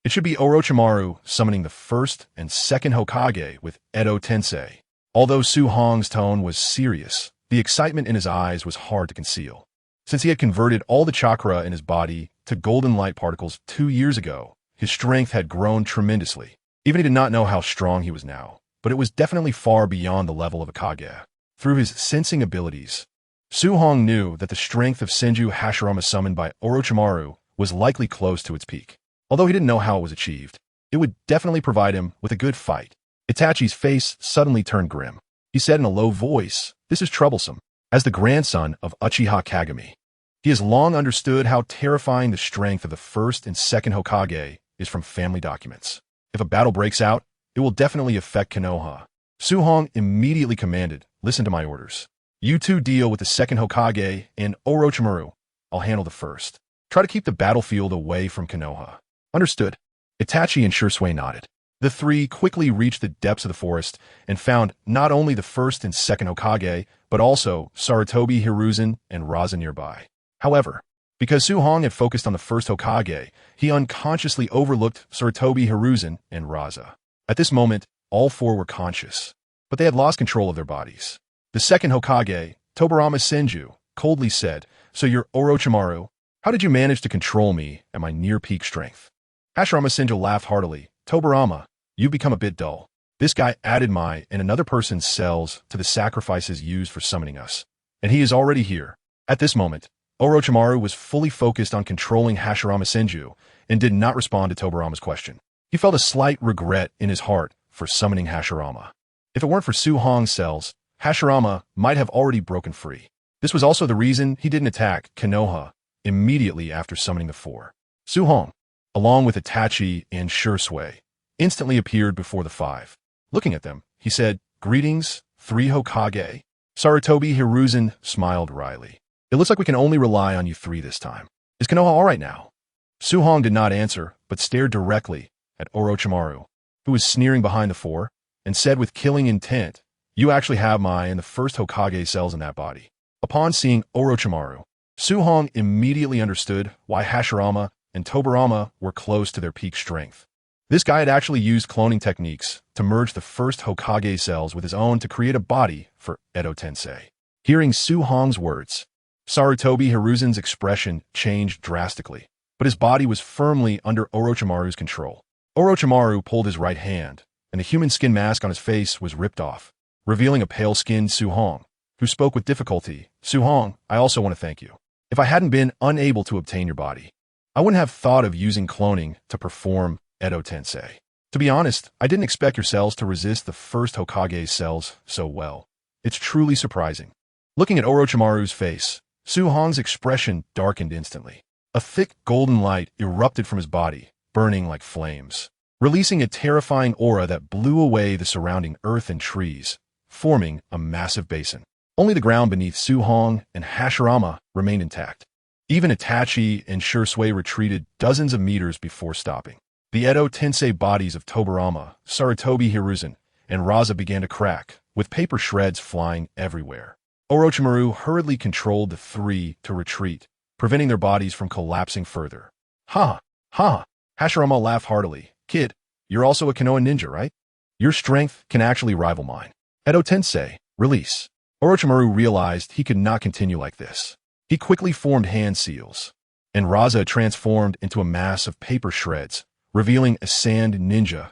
It should be Orochimaru summoning the first and second Hokage with Edo Tensei. Although Su-Hong's tone was serious, the excitement in his eyes was hard to conceal. Since he had converted all the chakra in his body to golden light particles 2 years ago, his strength had grown tremendously. Even he did not know how strong he was now, but it was definitely far beyond the level of a Kage. Through his sensing abilities, Su-Hong knew that the strength of Senju Hashirama summoned by Orochimaru was likely close to its peak. Although he didn't know how it was achieved, it would definitely provide him with a good fight. Itachi's face suddenly turned grim. He said in a low voice, this is troublesome. As the grandson of Uchiha Kagami, he has long understood how terrifying the strength of the first and second Hokage is from family documents. If a battle breaks out, it will definitely affect Konoha. Su-Hong immediately commanded, listen to my orders. You two deal with the second Hokage and Orochimaru. I'll handle the first. Try to keep the battlefield away from Konoha. Understood. Itachi and Shursui nodded. The three quickly reached the depths of the forest and found not only the first and second Hokage, but also Sarutobi Hiruzen and Raza nearby. However, because Su-Hong had focused on the first Hokage, he unconsciously overlooked Sarutobi Hiruzen and Raza. At this moment, all four were conscious, but they had lost control of their bodies. The second Hokage, Tobirama Senju, coldly said, so you're Orochimaru? How did you manage to control me at my near-peak strength? Hashirama Senju laughed heartily. Tobirama, you've become a bit dull. This guy added my and another person's cells to the sacrifices used for summoning us, and he is already here. At this moment, Orochimaru was fully focused on controlling Hashirama Senju and did not respond to Tobirama's question. He felt a slight regret in his heart for summoning Hashirama. If it weren't for Su-Hong's cells, Hashirama might have already broken free. This was also the reason he didn't attack Konoha immediately after summoning the four. Su-Hong, along with Itachi and Shursui, instantly appeared before the five. Looking at them, he said, greetings, three Hokage. Sarutobi Hiruzen smiled wryly. It looks like we can only rely on you three this time. Is Konoha all right now? Su-Hong did not answer, but stared directly at Orochimaru, who was sneering behind the four, and said with killing intent, you actually have my and the first Hokage cells in that body. Upon seeing Orochimaru, Su-Hong immediately understood why Hashirama and Tobirama were close to their peak strength. This guy had actually used cloning techniques to merge the first Hokage cells with his own to create a body for Edo Tensei. Hearing Su-Hong's words, Sarutobi Hiruzen's expression changed drastically, but his body was firmly under Orochimaru's control. Orochimaru pulled his right hand, and the human skin mask on his face was ripped off. revealing a pale-skinned Su Hong, who spoke with difficulty. Su Hong, I also want to thank you. If I hadn't been unable to obtain your body, I wouldn't have thought of using cloning to perform Edo Tensei. To be honest, I didn't expect your cells to resist the first Hokage's cells so well. It's truly surprising. Looking at Orochimaru's face, Su Hong's expression darkened instantly. A thick golden light erupted from his body, burning like flames, releasing a terrifying aura that blew away the surrounding earth and trees, forming a massive basin. Only the ground beneath Su Hong and Hashirama remained intact. Even Itachi and Shursui retreated dozens of meters before stopping. The Edo Tensei bodies of Tobirama, Sarutobi Hiruzen, and Raza began to crack, with paper shreds flying everywhere. Orochimaru hurriedly controlled the three to retreat, preventing their bodies from collapsing further. Ha! Ha! Hashirama laughed heartily. Kid, you're also a Konoha ninja, right? Your strength can actually rival mine. Edo Tensei, release. Orochimaru realized he could not continue like this. He quickly formed hand seals, and Raza transformed into a mass of paper shreds, revealing a sand ninja,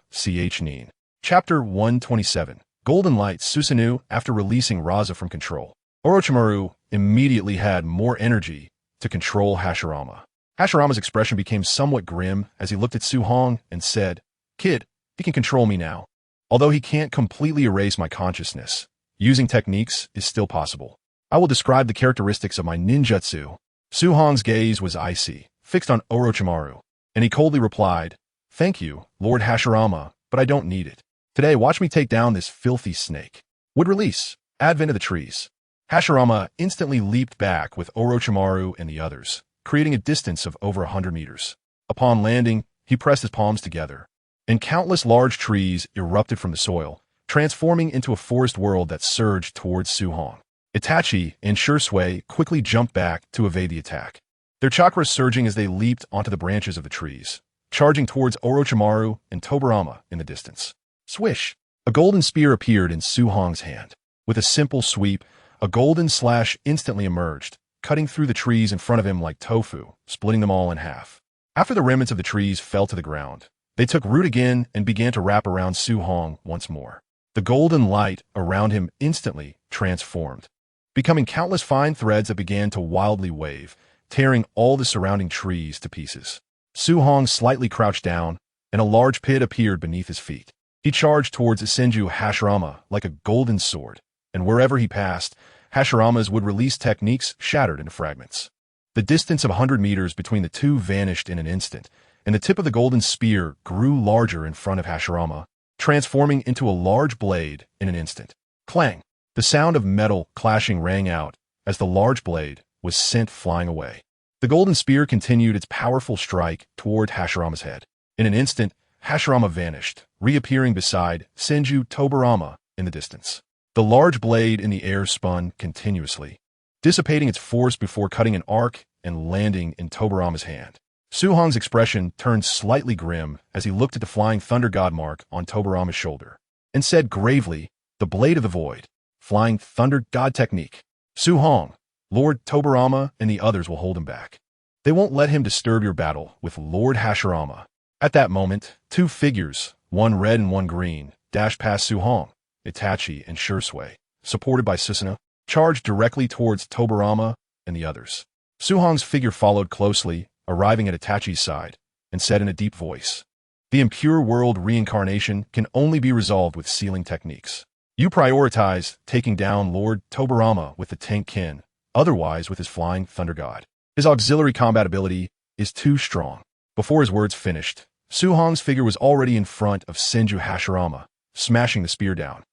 Nin. Chapter 127. Golden Light Susanoo. After releasing Raza from control, Orochimaru immediately had more energy to control Hashirama. Hashirama's expression became somewhat grim as he looked at Su Hong and said, Kid, he can control me now. Although he can't completely erase my consciousness, using techniques is still possible. I will describe the characteristics of my ninjutsu. Su Hong's gaze was icy, fixed on Orochimaru, and he coldly replied, Thank you, Lord Hashirama, but I don't need it. Today, watch me take down this filthy snake. Would release. Advent of the trees. Hashirama instantly leaped back with Orochimaru and the others, creating a distance of over 100 meters. Upon landing, he pressed his palms together, and countless large trees erupted from the soil, transforming into a forest world that surged towards Su Hong. Itachi and Shursui quickly jumped back to evade the attack, their chakras surging as they leaped onto the branches of the trees, charging towards Orochimaru and Tobirama in the distance. Swish! A golden spear appeared in Su Hong's hand. With a simple sweep, a golden slash instantly emerged, cutting through the trees in front of him like tofu, splitting them all in half. After the remnants of the trees fell to the ground, they took root again and began to wrap around Su Hong once more. The golden light around him instantly transformed, becoming countless fine threads that began to wildly wave, tearing all the surrounding trees to pieces. Su Hong slightly crouched down, and a large pit appeared beneath his feet. He charged towards Senju Hashirama like a golden sword, and wherever he passed, Hashirama's would release techniques shattered into fragments. The distance of 100 meters between the two vanished in an instant, and the tip of the golden spear grew larger in front of Hashirama, transforming into a large blade in an instant. Clang! The sound of metal clashing rang out as the large blade was sent flying away. The golden spear continued its powerful strike toward Hashirama's head. In an instant, Hashirama vanished, reappearing beside Senju Tobirama in the distance. The large blade in the air spun continuously, dissipating its force before cutting an arc and landing in Tobirama's hand. Su Hong's expression turned slightly grim as he looked at the flying thunder god mark on Tobirama's shoulder, and said gravely, The Blade of the Void, flying thunder god technique. Su Hong, Lord Tobirama and the others will hold him back. They won't let him disturb your battle with Lord Hashirama. At that moment, two figures, one red and one green, dashed past Su Hong. Itachi and Shursui, supported by Susanoo, charged directly towards Tobirama and the others. Su Hong's figure followed closely, arriving at Itachi's side, and said in a deep voice, The impure world reincarnation can only be resolved with sealing techniques. You prioritize taking down Lord Tobirama with the Tenkin, otherwise with his flying thunder god. His auxiliary combat ability is too strong. Before his words finished, Su Hong's figure was already in front of Senju Hashirama, smashing the spear down.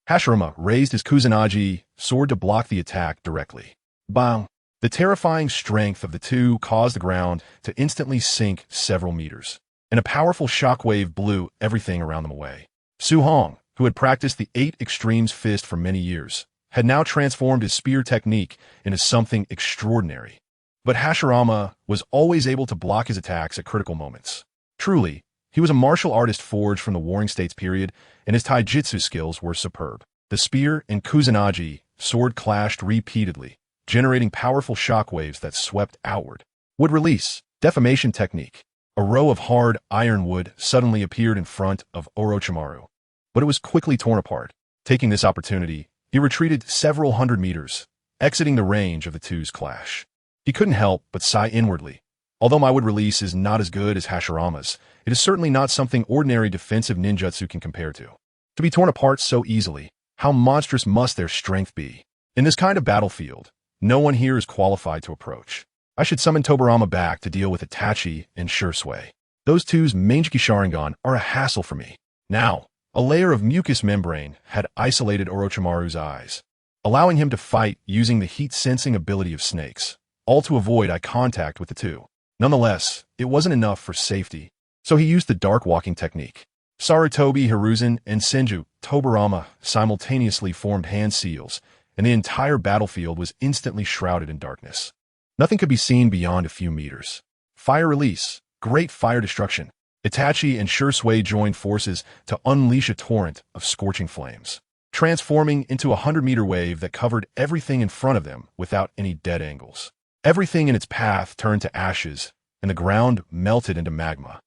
Hashirama raised his Kusanagi sword to block the attack directly. Bang! The terrifying strength of the two caused the ground to instantly sink several meters, and a powerful shockwave blew everything around them away. Su Hong, who had practiced the 8 Extremes Fist for many years, had now transformed his spear technique into something extraordinary. But Hashirama was always able to block his attacks at critical moments. Truly, he was a martial artist forged from the Warring States period, and his taijutsu skills were superb. The spear and Kusanagi sword clashed repeatedly, generating powerful shockwaves that swept outward. Wood release, deformation technique. A row of hard iron wood suddenly appeared in front of Orochimaru, but it was quickly torn apart. Taking this opportunity, he retreated several hundred meters, exiting the range of the two's clash. He couldn't help but sigh inwardly. Although my wood release is not as good as Hashirama's, it is certainly not something ordinary defensive ninjutsu can compare to. To be torn apart so easily, how monstrous must their strength be? In this kind of battlefield, no one here is qualified to approach. I should summon Tobirama back to deal with Itachi and Shursui. Those two's Manjiki Sharingan are a hassle for me. Now, a layer of mucous membrane had isolated Orochimaru's eyes, allowing him to fight using the heat-sensing ability of snakes, all to avoid eye contact with the two. Nonetheless, it wasn't enough for safety, so he used the dark walking technique. Sarutobi Hiruzen and Senju Tobirama simultaneously formed hand seals, and the entire battlefield was instantly shrouded in darkness. Nothing could be seen beyond a few meters. Fire release, great fire destruction. Itachi and Shursui joined forces to unleash a torrent of scorching flames, transforming into a 100-meter wave that covered everything in front of them without any dead angles. Everything in its path turned to ashes, and the ground melted into magma.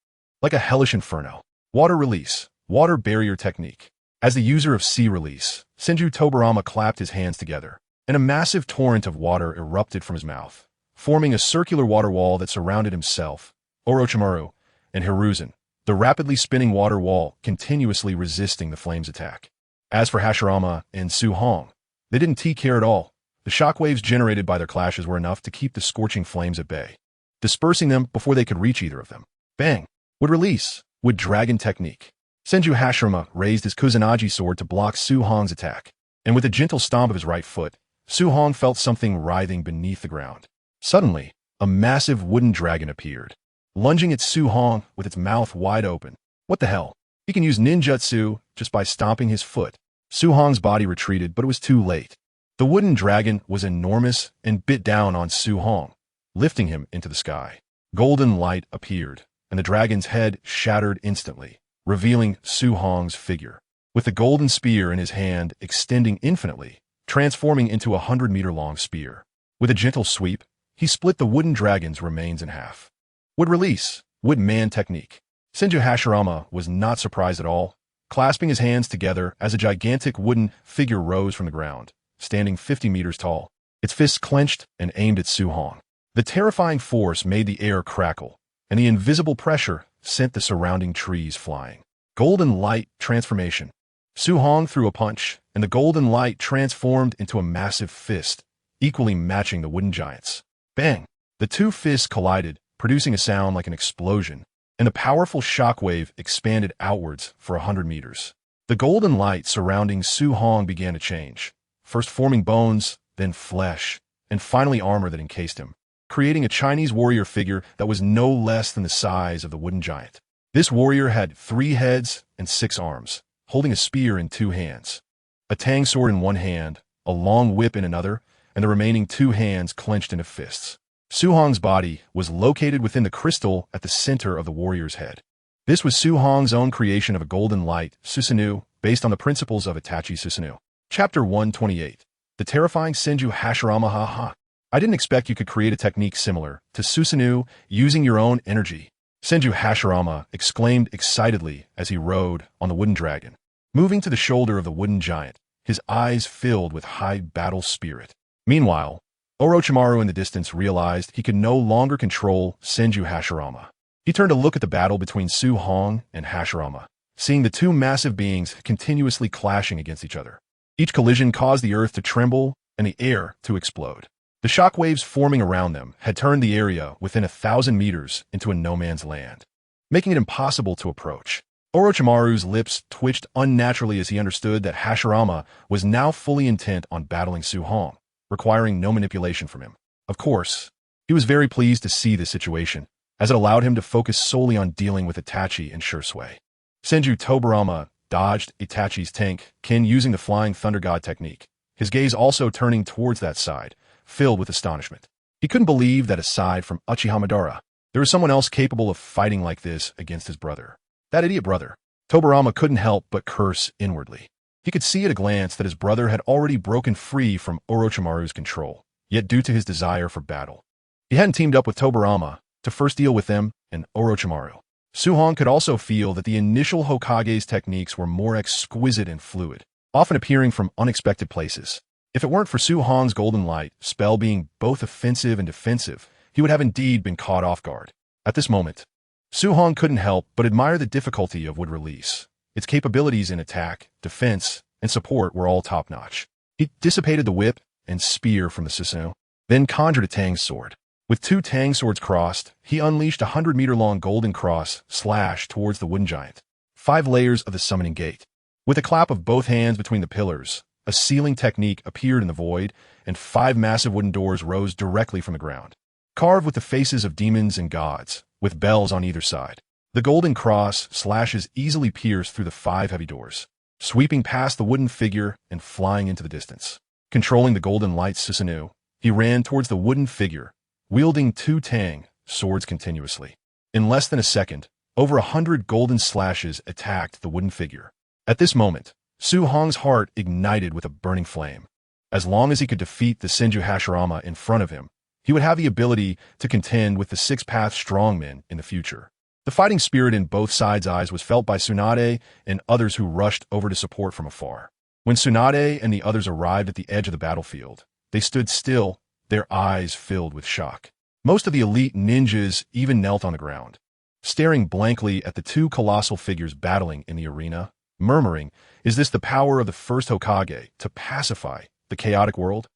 Like a hellish inferno. Water release, water barrier technique. As the user of sea release, Senju Tobirama clapped his hands together, and a massive torrent of water erupted from his mouth, forming a circular water wall that surrounded himself, Orochimaru, and Hiruzen, the rapidly spinning water wall continuously resisting the flame's attack. As for Hashirama and Su Hong, they didn't care at all. The shockwaves generated by their clashes were enough to keep the scorching flames at bay, dispersing them before they could reach either of them. Bang! Would release, would dragon technique. Senju Hashirama raised his Kusanagi sword to block Su Hong's attack, and with a gentle stomp of his right foot, Su Hong felt something writhing beneath the ground. Suddenly, a massive wooden dragon appeared, lunging at Su Hong with its mouth wide open. What the hell? He can use ninjutsu just by stomping his foot. Su Hong's body retreated, but it was too late. The wooden dragon was enormous and bit down on Su Hong, lifting him into the sky. Golden light appeared, and the dragon's head shattered instantly, revealing Su Hong's figure, with the golden spear in his hand extending infinitely, transforming into a 100-meter-long spear. With a gentle sweep, he split the wooden dragon's remains in half. Would release, would man technique. Senju Hashirama was not surprised at all, clasping his hands together as a gigantic wooden figure rose from the ground, standing 50 meters tall, its fists clenched and aimed at Su Hong. The terrifying force made the air crackle, and the invisible pressure sent the surrounding trees flying. Golden light transformation. Su Hong threw a punch, and the golden light transformed into a massive fist, equally matching the wooden giant's. Bang! The two fists collided, producing a sound like an explosion, and the powerful shockwave expanded outwards for 100 meters. The golden light surrounding Su Hong began to change, first forming bones, then flesh, and finally armor that encased him, creating a Chinese warrior figure that was no less than the size of the wooden giant. This warrior had 3 heads and 6 arms, holding a spear in 2 hands, a tang sword in one hand, a long whip in another, and the remaining 2 hands clenched into fists. Su Hong's body was located within the crystal at the center of the warrior's head. This was Su Hong's own creation of a golden light, Susanoo, based on the principles of Itachi Susanoo. Chapter 128. The terrifying Senju Hashirama. Ha. I didn't expect you could create a technique similar to Susanoo using your own energy. Senju Hashirama exclaimed excitedly as he rode on the wooden dragon, moving to the shoulder of the wooden giant, his eyes filled with high battle spirit. Meanwhile, Orochimaru in the distance realized he could no longer control Senju Hashirama. He turned to look at the battle between Su Hong and Hashirama, seeing the two massive beings continuously clashing against each other. Each collision caused the earth to tremble and the air to explode. The shockwaves forming around them had turned the area within 1,000 meters into a no-man's land, making it impossible to approach. Orochimaru's lips twitched unnaturally as he understood that Hashirama was now fully intent on battling Su Hong, requiring no manipulation from him. Of course, he was very pleased to see this situation, as it allowed him to focus solely on dealing with Itachi and Shursui. Senju Tobirama dodged Itachi's tank, Kin using the Flying Thunder God technique, his gaze also turning towards that side, filled with astonishment. He couldn't believe that aside from Uchiha Madara, there was someone else capable of fighting like this against his brother. That idiot brother. Tobirama couldn't help but curse inwardly. He could see at a glance that his brother had already broken free from Orochimaru's control, yet due to his desire for battle, he hadn't teamed up with Tobirama to first deal with them and Orochimaru. Su Hong could also feel that the initial Hokage's techniques were more exquisite and fluid, often appearing from unexpected places. If it weren't for Su Hong's golden light spell being both offensive and defensive, he would have indeed been caught off guard. At this moment, Su Hong couldn't help but admire the difficulty of Wood release. Its capabilities in attack, defense, and support were all top-notch. He dissipated the whip and spear from the Susanoo, then conjured a Tang sword. With two Tang swords crossed, he unleashed a 100-meter-long golden cross slash towards the wooden giant. 5 layers of the summoning gate. With a clap of both hands between the pillars, a sealing technique appeared in the void, and 5 massive wooden doors rose directly from the ground, carved with the faces of demons and gods, with bells on either side. The golden cross slashes easily pierced through the 5 heavy doors, sweeping past the wooden figure and flying into the distance. Controlling the golden light Susanoo, he ran towards the wooden figure, wielding 2 Tang swords continuously. In less than a second, over 100 golden slashes attacked the wooden figure. At this moment, Su Hong's heart ignited with a burning flame. As long as he could defeat the Senju Hashirama in front of him, he would have the ability to contend with the 6-path strongmen in the future. The fighting spirit in both sides' eyes was felt by Tsunade and others who rushed over to support from afar. When Tsunade and the others arrived at the edge of the battlefield, they stood still, their eyes filled with shock. Most of the elite ninjas even knelt on the ground, staring blankly at the 2 colossal figures battling in the arena, murmuring, "Is this the power of the first Hokage to pacify the chaotic world?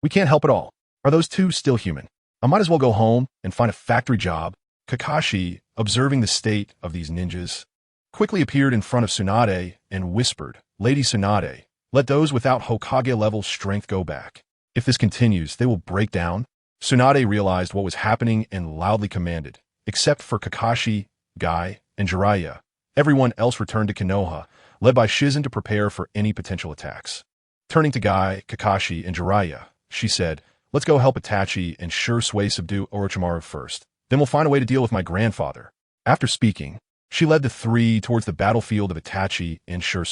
We can't help it all. Are those 2 still human? I might as well go home and find a factory job." Kakashi, observing the state of these ninjas, quickly appeared in front of Tsunade and whispered, "Lady Tsunade, let those without Hokage-level strength go back. If this continues, they will break down." Tsunade realized what was happening and loudly commanded, except for Kakashi, Guy, and Jiraiya. Everyone else returned to Konoha, led by Shizen to prepare for any potential attacks. Turning to Guy, Kakashi, and Jiraiya, she said, "Let's go help Itachi and Sure subdue Orochimaru first. Then we'll find a way to deal with my grandfather." After speaking, she led the 3 towards the battlefield of Itachi and Sure,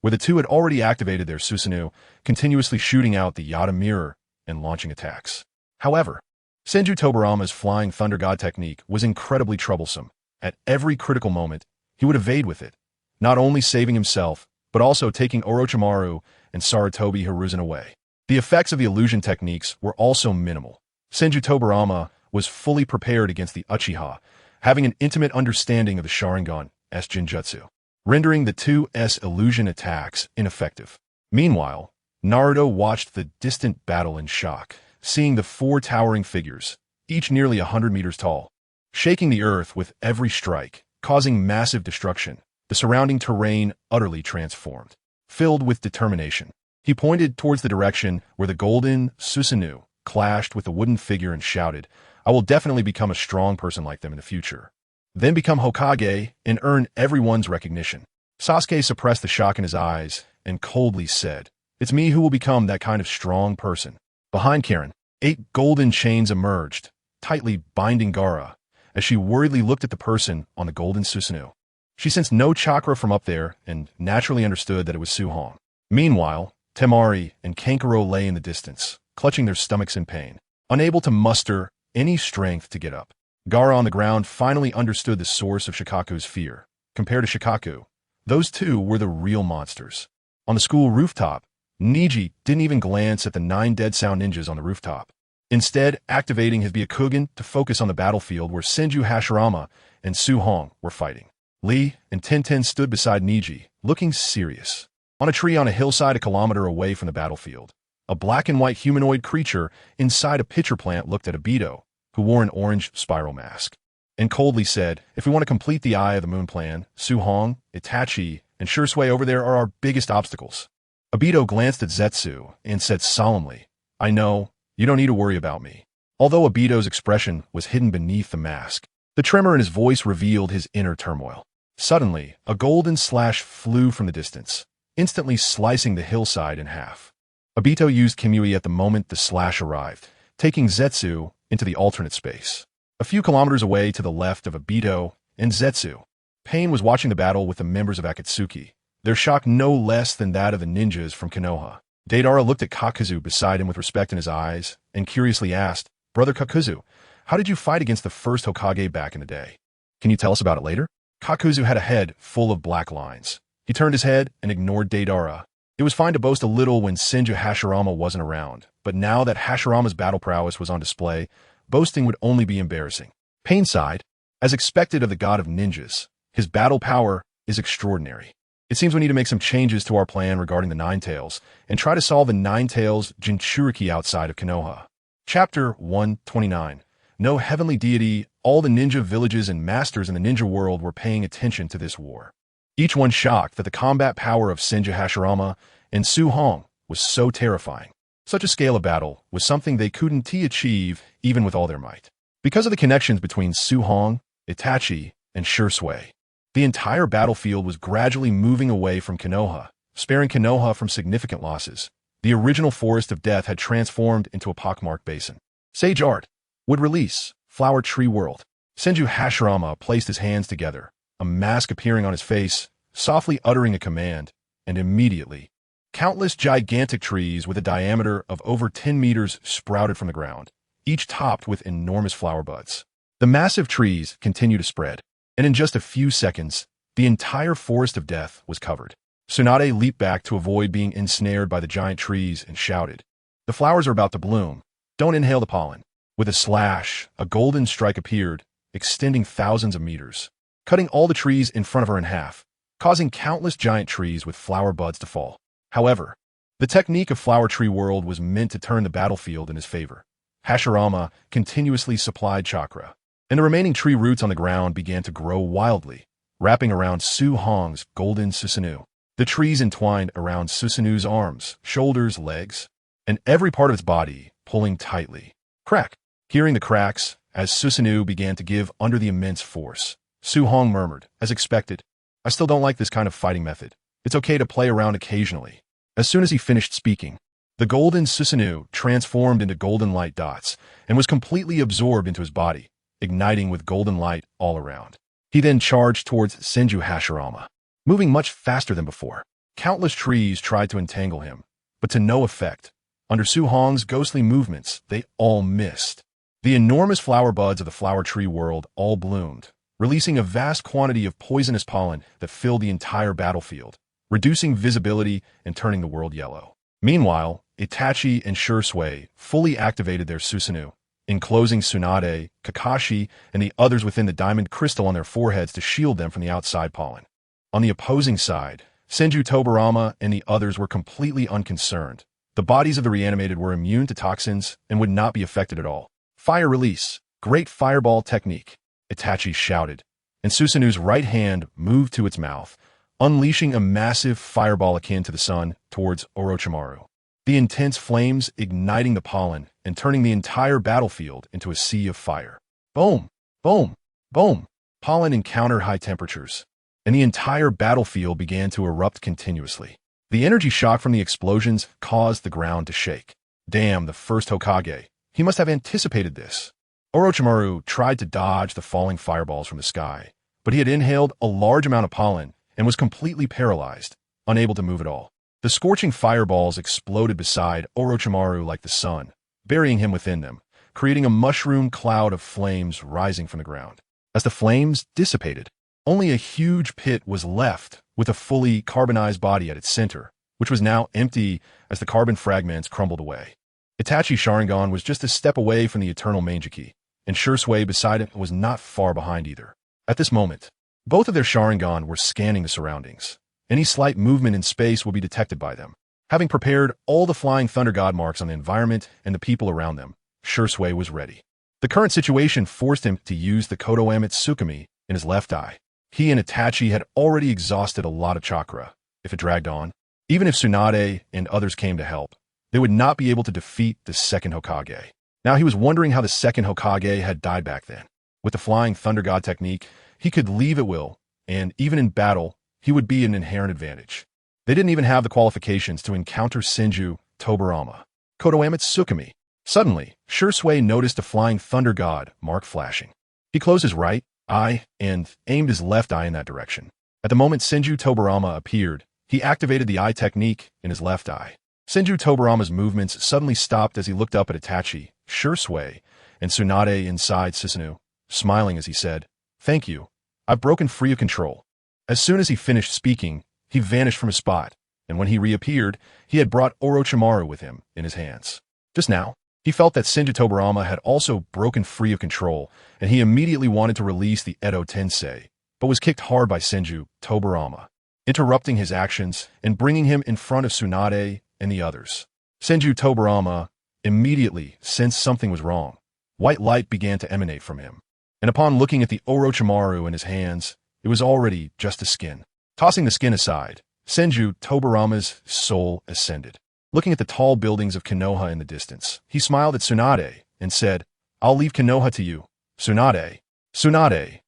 where the 2 had already activated their Susanoo, continuously shooting out the Yata mirror and launching attacks. However, Senju Tobirama's Flying Thunder God technique was incredibly troublesome. At every critical moment, he would evade with it, not only saving himself, but also taking Orochimaru and Sarutobi Hiruzen away. The effects of the illusion techniques were also minimal. Senju Tobirama was fully prepared against the Uchiha, having an intimate understanding of the Sharingan's Jinjutsu, rendering the 2's illusion attacks ineffective. Meanwhile, Naruto watched the distant battle in shock, seeing the 4 towering figures, each nearly 100 meters tall, shaking the earth with every strike, causing massive destruction. The surrounding terrain utterly transformed. Filled with determination, he pointed towards the direction where the golden Susanoo clashed with the wooden figure and shouted, "I will definitely become a strong person like them in the future. Then become Hokage and earn everyone's recognition." Sasuke suppressed the shock in his eyes and coldly said, "It's me who will become that kind of strong person." Behind Karen, 8 golden chains emerged, tightly binding Gaara, as she worriedly looked at the person on the golden Susanoo. She sensed no chakra from up there and naturally understood that it was Su Hong. Meanwhile, Temari and Kankuro lay in the distance, clutching their stomachs in pain, unable to muster any strength to get up. Gaara on the ground finally understood the source of Shikaku's fear. Compared to Shikaku, those 2 were the real monsters. On the school rooftop, Niji didn't even glance at the 9 dead sound ninjas on the rooftop, instead activating his Byakugan to focus on the battlefield where Senju Hashirama and Su Hong were fighting. Lee and Tenten stood beside Niji, looking serious. On a tree on a hillside a kilometer away from the battlefield, a black and white humanoid creature inside a pitcher plant looked at Obito, who wore an orange spiral mask, and coldly said, "If we want to complete the Eye of the Moon plan, Su Hong, Itachi, and Sure over there are our biggest obstacles." Obito glanced at Zetsu and said solemnly, "I know, you don't need to worry about me." Although Obito's expression was hidden beneath the mask, the tremor in his voice revealed his inner turmoil. Suddenly, a golden slash flew from the distance, instantly slicing the hillside in half. Obito used Kimui at the moment the slash arrived, taking Zetsu into the alternate space. A few kilometers away to the left of Obito and Zetsu, Pain was watching the battle with the members of Akatsuki, their shock no less than that of the ninjas from Konoha. Deidara looked at Kakuzu beside him with respect in his eyes and curiously asked, "Brother Kakuzu, how did you fight against the first Hokage back in the day? Can you tell us about it later?" Kakuzu had a head full of black lines. He turned his head and ignored Deidara. It was fine to boast a little when Senju Hashirama wasn't around, but now that Hashirama's battle prowess was on display, boasting would only be embarrassing. Pain sighed. As expected of the god of ninjas, his battle power is extraordinary. It seems we need to make some changes to our plan regarding the Nine Tails, and try to solve the Nine Tails Jinchuriki outside of Konoha. Chapter 129. No heavenly deity, all the ninja villages and masters in the ninja world were paying attention to this war. Each one shocked that the combat power of Senju Hashirama and Su Hong was so terrifying. Such a scale of battle was something they couldn't achieve even with all their might. Because of the connections between Su Hong, Itachi, and Shui, the entire battlefield was gradually moving away from Konoha, sparing Konoha from significant losses. The original Forest of Death had transformed into a pockmarked basin. Sage Art would release Flower Tree World. Senju Hashirama placed his hands together, a mask appearing on his face, softly uttering a command, and immediately, countless gigantic trees with a diameter of over 10 meters sprouted from the ground, each topped with enormous flower buds. The massive trees continued to spread, and in just a few seconds, the entire Forest of Death was covered. Tsunade leaped back to avoid being ensnared by the giant trees and shouted, "The flowers are about to bloom. Don't inhale the pollen." With a slash, a golden strike appeared, extending thousands of meters, cutting all the trees in front of her in half, causing countless giant trees with flower buds to fall. However, the technique of Flower Tree World was meant to turn the battlefield in his favor. Hashirama continuously supplied chakra, and the remaining tree roots on the ground began to grow wildly, wrapping around Su Hong's golden Susanoo. The trees entwined around Susanoo's arms, shoulders, legs, and every part of its body, pulling tightly. Crack! Hearing the cracks, as Susanoo began to give under the immense force, Su Hong murmured, as expected, "I still don't like this kind of fighting method. It's okay to play around occasionally." As soon as he finished speaking, the golden Susanoo transformed into golden light dots and was completely absorbed into his body, igniting with golden light all around. He then charged towards Senju Hashirama, moving much faster than before. Countless trees tried to entangle him, but to no effect. Under Su Hong's ghostly movements, they all missed. The enormous flower buds of the Flower Tree World all bloomed, releasing a vast quantity of poisonous pollen that filled the entire battlefield, reducing visibility and turning the world yellow. Meanwhile, Itachi and Shui fully activated their Susanoo, enclosing Tsunade, Kakashi, and the others within the diamond crystal on their foreheads to shield them from the outside pollen. On the opposing side, Senju Tobarama and the others were completely unconcerned. The bodies of the reanimated were immune to toxins and would not be affected at all. Fire release, great fireball technique, Itachi shouted, and Susanoo's right hand moved to its mouth, unleashing a massive fireball akin to the sun towards Orochimaru. The intense flames igniting the pollen and turning the entire battlefield into a sea of fire. Boom, boom, boom. Pollen encountered high temperatures, and the entire battlefield began to erupt continuously. The energy shock from the explosions caused the ground to shake. Damn, the first Hokage. He must have anticipated this. Orochimaru tried to dodge the falling fireballs from the sky, but he had inhaled a large amount of pollen and was completely paralyzed, unable to move at all. The scorching fireballs exploded beside Orochimaru like the sun, burying him within them, creating a mushroom cloud of flames rising from the ground. As the flames dissipated, only a huge pit was left with a fully carbonized body at its center, which was now empty as the carbon fragments crumbled away. Itachi's Sharingan was just a step away from the eternal Mangeki, and Shui beside it was not far behind either. At this moment, both of their Sharingan were scanning the surroundings. Any slight movement in space would be detected by them. Having prepared all the flying thunder god marks on the environment and the people around them, Shui was ready. The current situation forced him to use the Konoha Tsukumi in his left eye. He and Itachi had already exhausted a lot of chakra. If it dragged on, even if Tsunade and others came to help, they would not be able to defeat the second Hokage. Now he was wondering how the second Hokage had died back then. With the flying thunder god technique, he could leave at will, and even in battle, he would be an inherent advantage. They didn't even have the qualifications to encounter Senju Tobarama. Konoha Tsukumi. Suddenly, Shui noticed a flying thunder god mark flashing. He closed his right eye and aimed his left eye in that direction. At the moment Senju Tobarama appeared, he activated the eye technique in his left eye. Senju Tobarama's movements suddenly stopped as he looked up at Itachi, Shui, and Tsunade inside Susanoo, smiling as he said, "Thank you. I've broken free of control." As soon as he finished speaking, he vanished from his spot, and when he reappeared, he had brought Orochimaru with him in his hands. Just now, he felt that Senju Tobirama had also broken free of control, and he immediately wanted to release the Edo Tensei, but was kicked hard by Senju Tobirama, interrupting his actions and bringing him in front of Tsunade and the others. Senju Tobirama immediately sensed something was wrong. White light began to emanate from him, and upon looking at the Orochimaru in his hands, it was already just a skin. Tossing the skin aside, Senju Tobirama's soul ascended. Looking at the tall buildings of Konoha in the distance, he smiled at Tsunade and said, "I'll leave Konoha to you." Tsunade,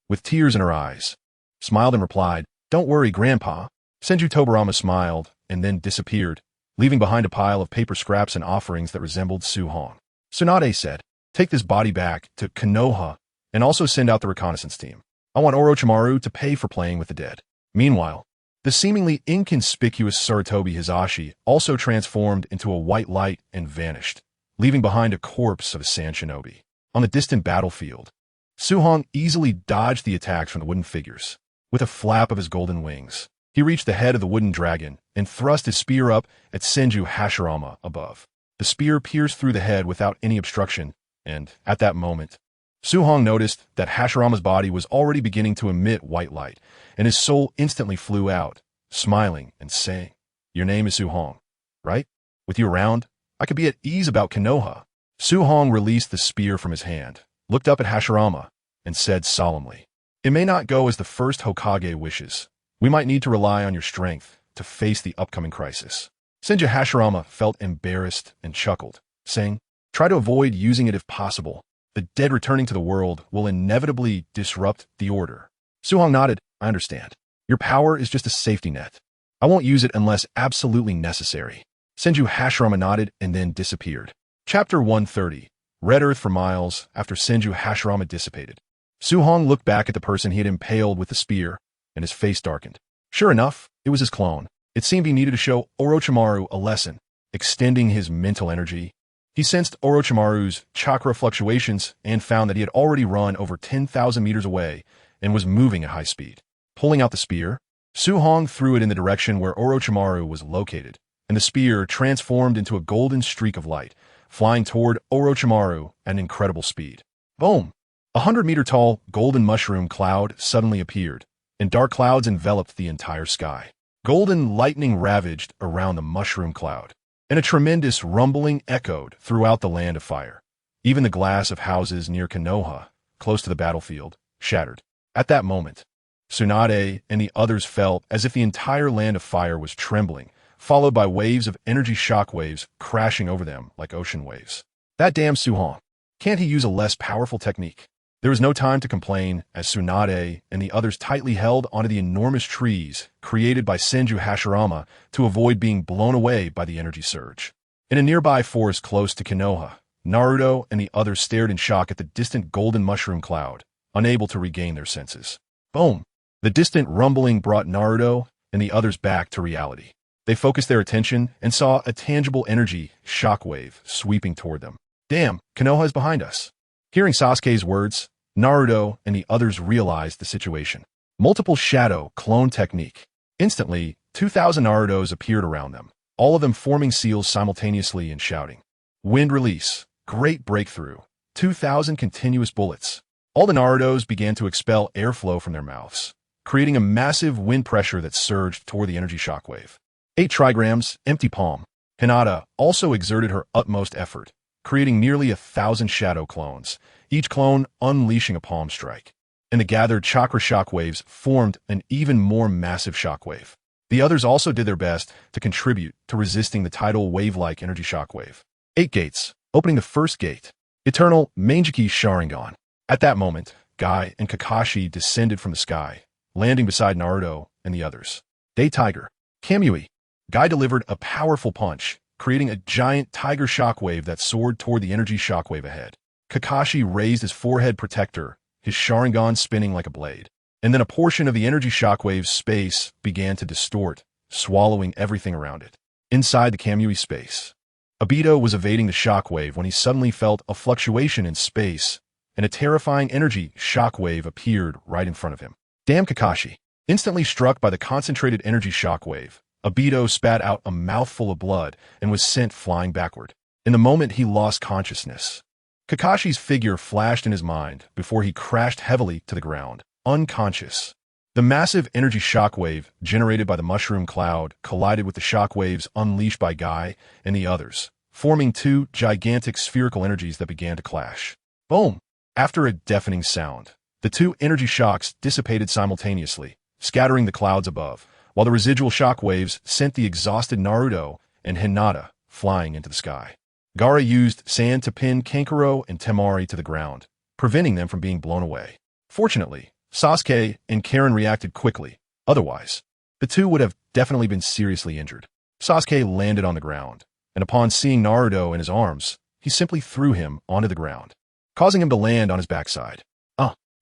with tears in her eyes, smiled and replied, "Don't worry, Grandpa." Senju Tobirama smiled and then disappeared, leaving behind a pile of paper scraps and offerings that resembled Suhong. Tsunade said, "Take this body back to Konoha and also send out the reconnaissance team. I want Orochimaru to pay for playing with the dead." Meanwhile, the seemingly inconspicuous Sarutobi Hizashi also transformed into a white light and vanished, leaving behind a corpse of a sand shinobi. On the distant battlefield, Suhong easily dodged the attacks from the wooden figures. With a flap of his golden wings, he reached the head of the wooden dragon and thrust his spear up at Senju Hashirama above. The spear pierced through the head without any obstruction, and, at that moment, Suhong noticed that Hashirama's body was already beginning to emit white light, and his soul instantly flew out, smiling and saying, "Your name is Suhong, right? With you around, I could be at ease about Konoha." Suhong released the spear from his hand, looked up at Hashirama, and said solemnly, "It may not go as the first Hokage wishes. We might need to rely on your strength to face the upcoming crisis." Senju Hashirama felt embarrassed and chuckled, saying, "Try to avoid using it if possible. The dead returning to the world will inevitably disrupt the order." Suhong nodded, "I understand. Your power is just a safety net. I won't use it unless absolutely necessary." Senju Hashirama nodded and then disappeared. Chapter 130. Red Earth for miles after Senju Hashirama dissipated. Suhong looked back at the person he had impaled with the spear, and his face darkened. Sure enough, it was his clone. It seemed he needed to show Orochimaru a lesson, extending his mental energy. He sensed Orochimaru's chakra fluctuations and found that he had already run over 10,000 meters away and was moving at high speed. Pulling out the spear, Suhong threw it in the direction where Orochimaru was located, and the spear transformed into a golden streak of light, flying toward Orochimaru at an incredible speed. Boom! 100-meter-tall golden mushroom cloud suddenly appeared, and dark clouds enveloped the entire sky. Golden lightning ravaged around the mushroom cloud, and a tremendous rumbling echoed throughout the land of fire. Even the glass of houses near Konoha, close to the battlefield, shattered. At that moment, Tsunade and the others felt as if the entire land of fire was trembling, followed by waves of energy shockwaves crashing over them like ocean waves. That damn Suhong. Can't he use a less powerful technique? There was no time to complain as Tsunade and the others tightly held onto the enormous trees created by Senju Hashirama to avoid being blown away by the energy surge. In a nearby forest close to Konoha, Naruto and the others stared in shock at the distant golden mushroom cloud, unable to regain their senses. Boom! The distant rumbling brought Naruto and the others back to reality. They focused their attention and saw a tangible energy shockwave sweeping toward them. Damn, Konoha is behind us. Hearing Sasuke's words, Naruto and the others realized the situation. Multiple shadow clone technique. Instantly, 2,000 Narutos appeared around them, all of them forming seals simultaneously and shouting. Wind release. Great breakthrough. 2,000 continuous bullets. All the Narutos began to expel airflow from their mouths, creating a massive wind pressure that surged toward the energy shockwave. 8 trigrams, empty palm. Hinata also exerted her utmost effort, creating nearly 1,000 shadow clones, each clone unleashing a palm strike. And the gathered chakra shockwaves formed an even more massive shockwave. The others also did their best to contribute to resisting the tidal wave-like energy shockwave. 8 gates, opening the first gate. Eternal Mangeki Sharingan. At that moment, Guy and Kakashi descended from the sky, landing beside Naruto and the others. Day Tiger. Kamui. Guy delivered a powerful punch, creating a giant tiger shockwave that soared toward the energy shockwave ahead. Kakashi raised his forehead protector, his Sharingan spinning like a blade. And then a portion of the energy shockwave's space began to distort, swallowing everything around it. Inside the Kamui space, Obito was evading the shockwave when he suddenly felt a fluctuation in space, and a terrifying energy shockwave appeared right in front of him. Damn Kakashi! Instantly struck by the concentrated energy shockwave, Obito spat out a mouthful of blood and was sent flying backward. In the moment, he lost consciousness. Kakashi's figure flashed in his mind before he crashed heavily to the ground, unconscious. The massive energy shockwave generated by the mushroom cloud collided with the shockwaves unleashed by Guy and the others, forming two gigantic spherical energies that began to clash. Boom! After a deafening sound, the two energy shocks dissipated simultaneously, scattering the clouds above, while the residual shockwaves sent the exhausted Naruto and Hinata flying into the sky. Gaara used sand to pin Kankuro and Temari to the ground, preventing them from being blown away. Fortunately, Sasuke and Karen reacted quickly. Otherwise, the two would have definitely been seriously injured. Sasuke landed on the ground, and upon seeing Naruto in his arms, he simply threw him onto the ground, causing him to land on his backside.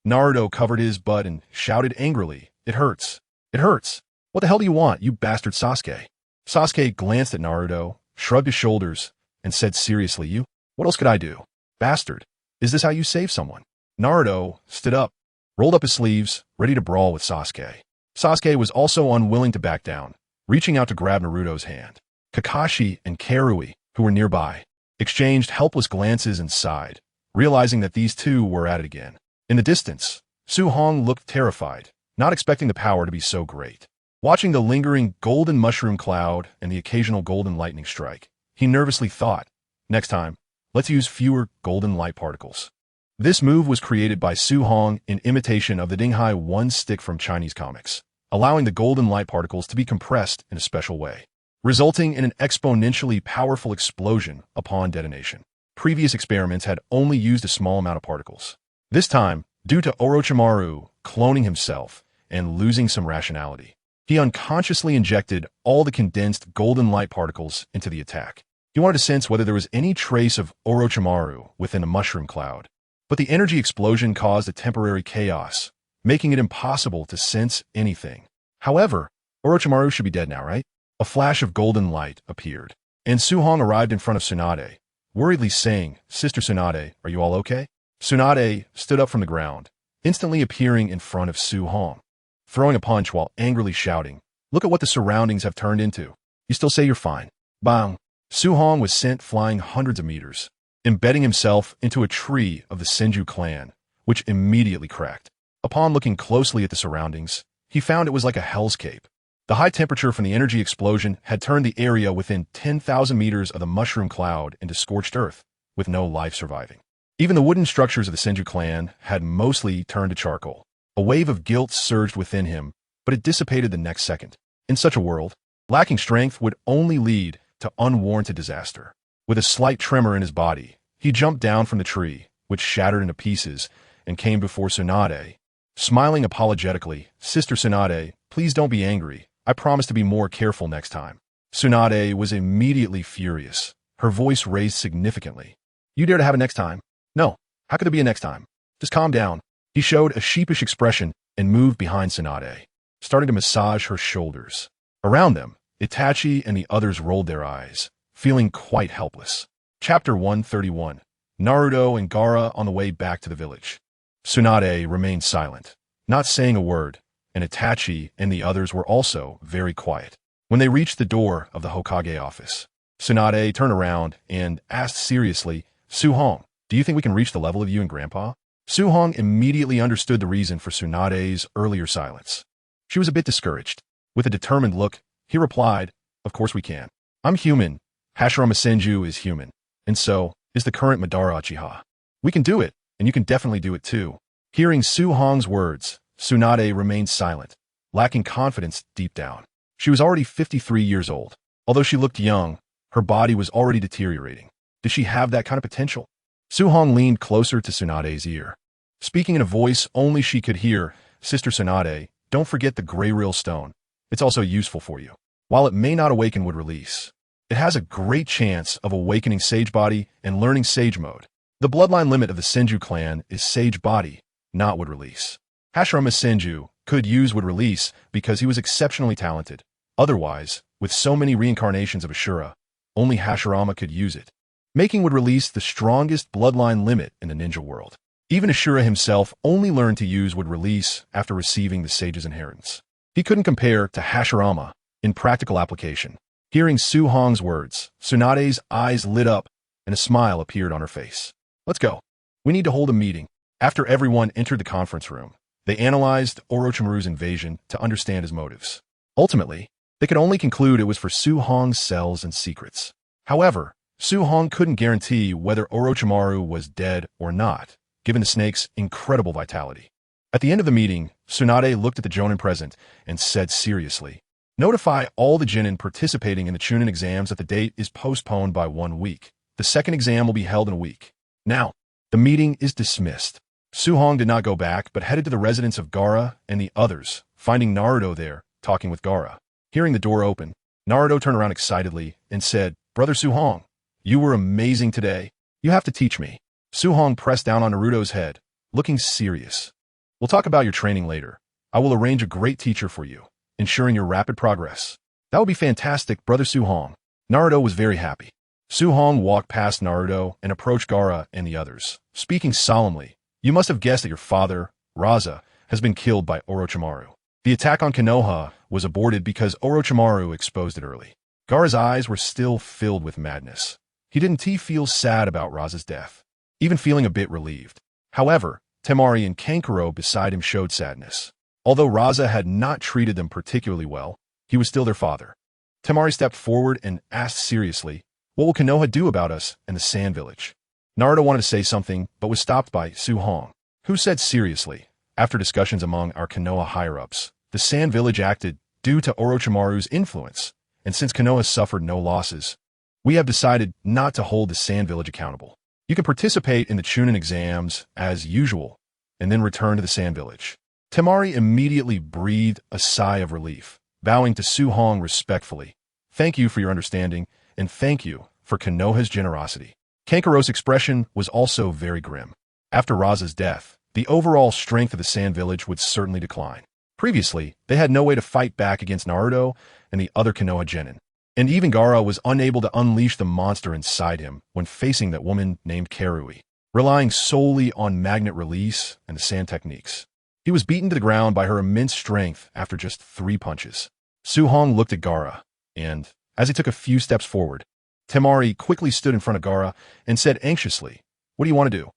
Naruto covered his butt and shouted angrily, "It hurts. It hurts. What the hell do you want, you bastard Sasuke?" Sasuke glanced at Naruto, shrugged his shoulders, and said seriously, "You? What else could I do? Bastard, is this how you save someone?" Naruto stood up, rolled up his sleeves, ready to brawl with Sasuke. Sasuke was also unwilling to back down, reaching out to grab Naruto's hand. Kakashi and Karui, who were nearby, exchanged helpless glances and sighed, realizing that these two were at it again. In the distance, Su Hong looked terrified, not expecting the power to be so great. Watching the lingering golden mushroom cloud and the occasional golden lightning strike, he nervously thought, "Next time, let's use fewer golden light particles." This move was created by Su Hong in imitation of the Dinghai One stick from Chinese comics, allowing the golden light particles to be compressed in a special way, resulting in an exponentially powerful explosion upon detonation. Previous experiments had only used a small amount of particles. This time, due to Orochimaru cloning himself and losing some rationality, he unconsciously injected all the condensed golden light particles into the attack. He wanted to sense whether there was any trace of Orochimaru within a mushroom cloud. But the energy explosion caused a temporary chaos, making it impossible to sense anything. However, Orochimaru should be dead now, right? A flash of golden light appeared, and Su Hong arrived in front of Tsunade, worriedly saying, "Sister Tsunade, are you all okay?" Tsunade stood up from the ground, instantly appearing in front of Su Hong, throwing a punch while angrily shouting, "Look at what the surroundings have turned into. You still say you're fine." Bang! Su Hong was sent flying hundreds of meters, embedding himself into a tree of the Senju clan, which immediately cracked. Upon looking closely at the surroundings, he found it was like a hellscape. The high temperature from the energy explosion had turned the area within 10,000 meters of the mushroom cloud into scorched earth, with no life surviving. Even the wooden structures of the Senju clan had mostly turned to charcoal. A wave of guilt surged within him, but it dissipated the next second. In such a world, lacking strength would only lead to unwarranted disaster. With a slight tremor in his body, he jumped down from the tree, which shattered into pieces, and came before Tsunade. Smiling apologetically, "Sister Tsunade, please don't be angry. I promise to be more careful next time." Tsunade was immediately furious, her voice raised significantly. "You dare to have a next time? No, how could there be a next time? Just calm down." He showed a sheepish expression and moved behind Tsunade, starting to massage her shoulders. Around them, Itachi and the others rolled their eyes, feeling quite helpless. Chapter 131. Naruto and Gaara on the way back to the village. Tsunade remained silent, not saying a word, and Itachi and the others were also very quiet. When they reached the door of the Hokage office, Tsunade turned around and asked seriously, "Su Hong, do you think we can reach the level of you and Grandpa?" Su Hong immediately understood the reason for Tsunade's earlier silence. She was a bit discouraged. With a determined look, he replied, "Of course we can. I'm human. Hashirama Senju is human. And so is the current Madara Uchiha. We can do it, and you can definitely do it too." Hearing Su Hong's words, Tsunade remained silent, lacking confidence deep down. She was already 53 years old. Although she looked young, her body was already deteriorating. Did she have that kind of potential? Su Hong leaned closer to Tsunade's ear. Speaking in a voice only she could hear, "Sister Tsunade, don't forget the Gray Real Stone. It's also useful for you. While it may not awaken Wood Release, it has a great chance of awakening Sage Body and learning Sage Mode. The bloodline limit of the Senju clan is Sage Body, not Wood Release. Hashirama Senju could use Wood Release because he was exceptionally talented. Otherwise, with so many reincarnations of Ashura, only Hashirama could use it, making Wood Release the strongest bloodline limit in the ninja world. Even Ashura himself only learned to use Wood Release after receiving the Sage's inheritance. He couldn't compare to Hashirama, In practical application, hearing Su Hong's words, Tsunade's eyes lit up and a smile appeared on her face. Let's go. We need to hold a meeting. After everyone entered the conference room, they analyzed Orochimaru's invasion to understand his motives. Ultimately, they could only conclude it was for Su Hong's cells and secrets. However, Su Hong couldn't guarantee whether Orochimaru was dead or not, given the snake's incredible vitality. At the end of the meeting, Tsunade looked at the Jonin present and said seriously, "Notify all the Genin participating in the Chunin exams that the date is postponed by 1 week. The second exam will be held in a week. Now, the meeting is dismissed." Su Hong did not go back, but headed to the residence of Gaara and the others, finding Naruto there, talking with Gaara. Hearing the door open, Naruto turned around excitedly and said, "Brother Su Hong, you were amazing today. You have to teach me." Su Hong pressed down on Naruto's head, looking serious. "We'll talk about your training later. I will arrange a great teacher for you, ensuring your rapid progress." "That would be fantastic, Brother Su Hong." Naruto was very happy. Su Hong walked past Naruto and approached Gaara and the others, speaking solemnly. "You must have guessed that your father, Raza, has been killed by Orochimaru. The attack on Konoha was aborted because Orochimaru exposed it early." Gaara's eyes were still filled with madness. He didn't feel sad about Raza's death, even feeling a bit relieved. However, Temari and Kankuro beside him showed sadness. Although Raza had not treated them particularly well, he was still their father. Temari stepped forward and asked seriously, "What will Konoha do about us and the Sand Village?" Naruto wanted to say something, but was stopped by Su Hong, who said seriously, "After discussions among our Konoha higher-ups, the Sand Village acted due to Orochimaru's influence, and since Konoha suffered no losses, we have decided not to hold the Sand Village accountable. You can participate in the Chunin exams as usual, and then return to the Sand Village." Temari immediately breathed a sigh of relief, bowing to Su Hong respectfully. "Thank you for your understanding, and thank you for Konoha's generosity." Kankuro's expression was also very grim. After Raza's death, the overall strength of the Sand Village would certainly decline. Previously, they had no way to fight back against Naruto and the other Konoha Genin, and even Gaara was unable to unleash the monster inside him when facing that woman named Karui, relying solely on magnet release and the sand techniques. He was beaten to the ground by her immense strength after just 3 punches. Su Hong looked at Gaara, and, as he took a few steps forward, Temari quickly stood in front of Gaara and said anxiously, "What do you want to do?"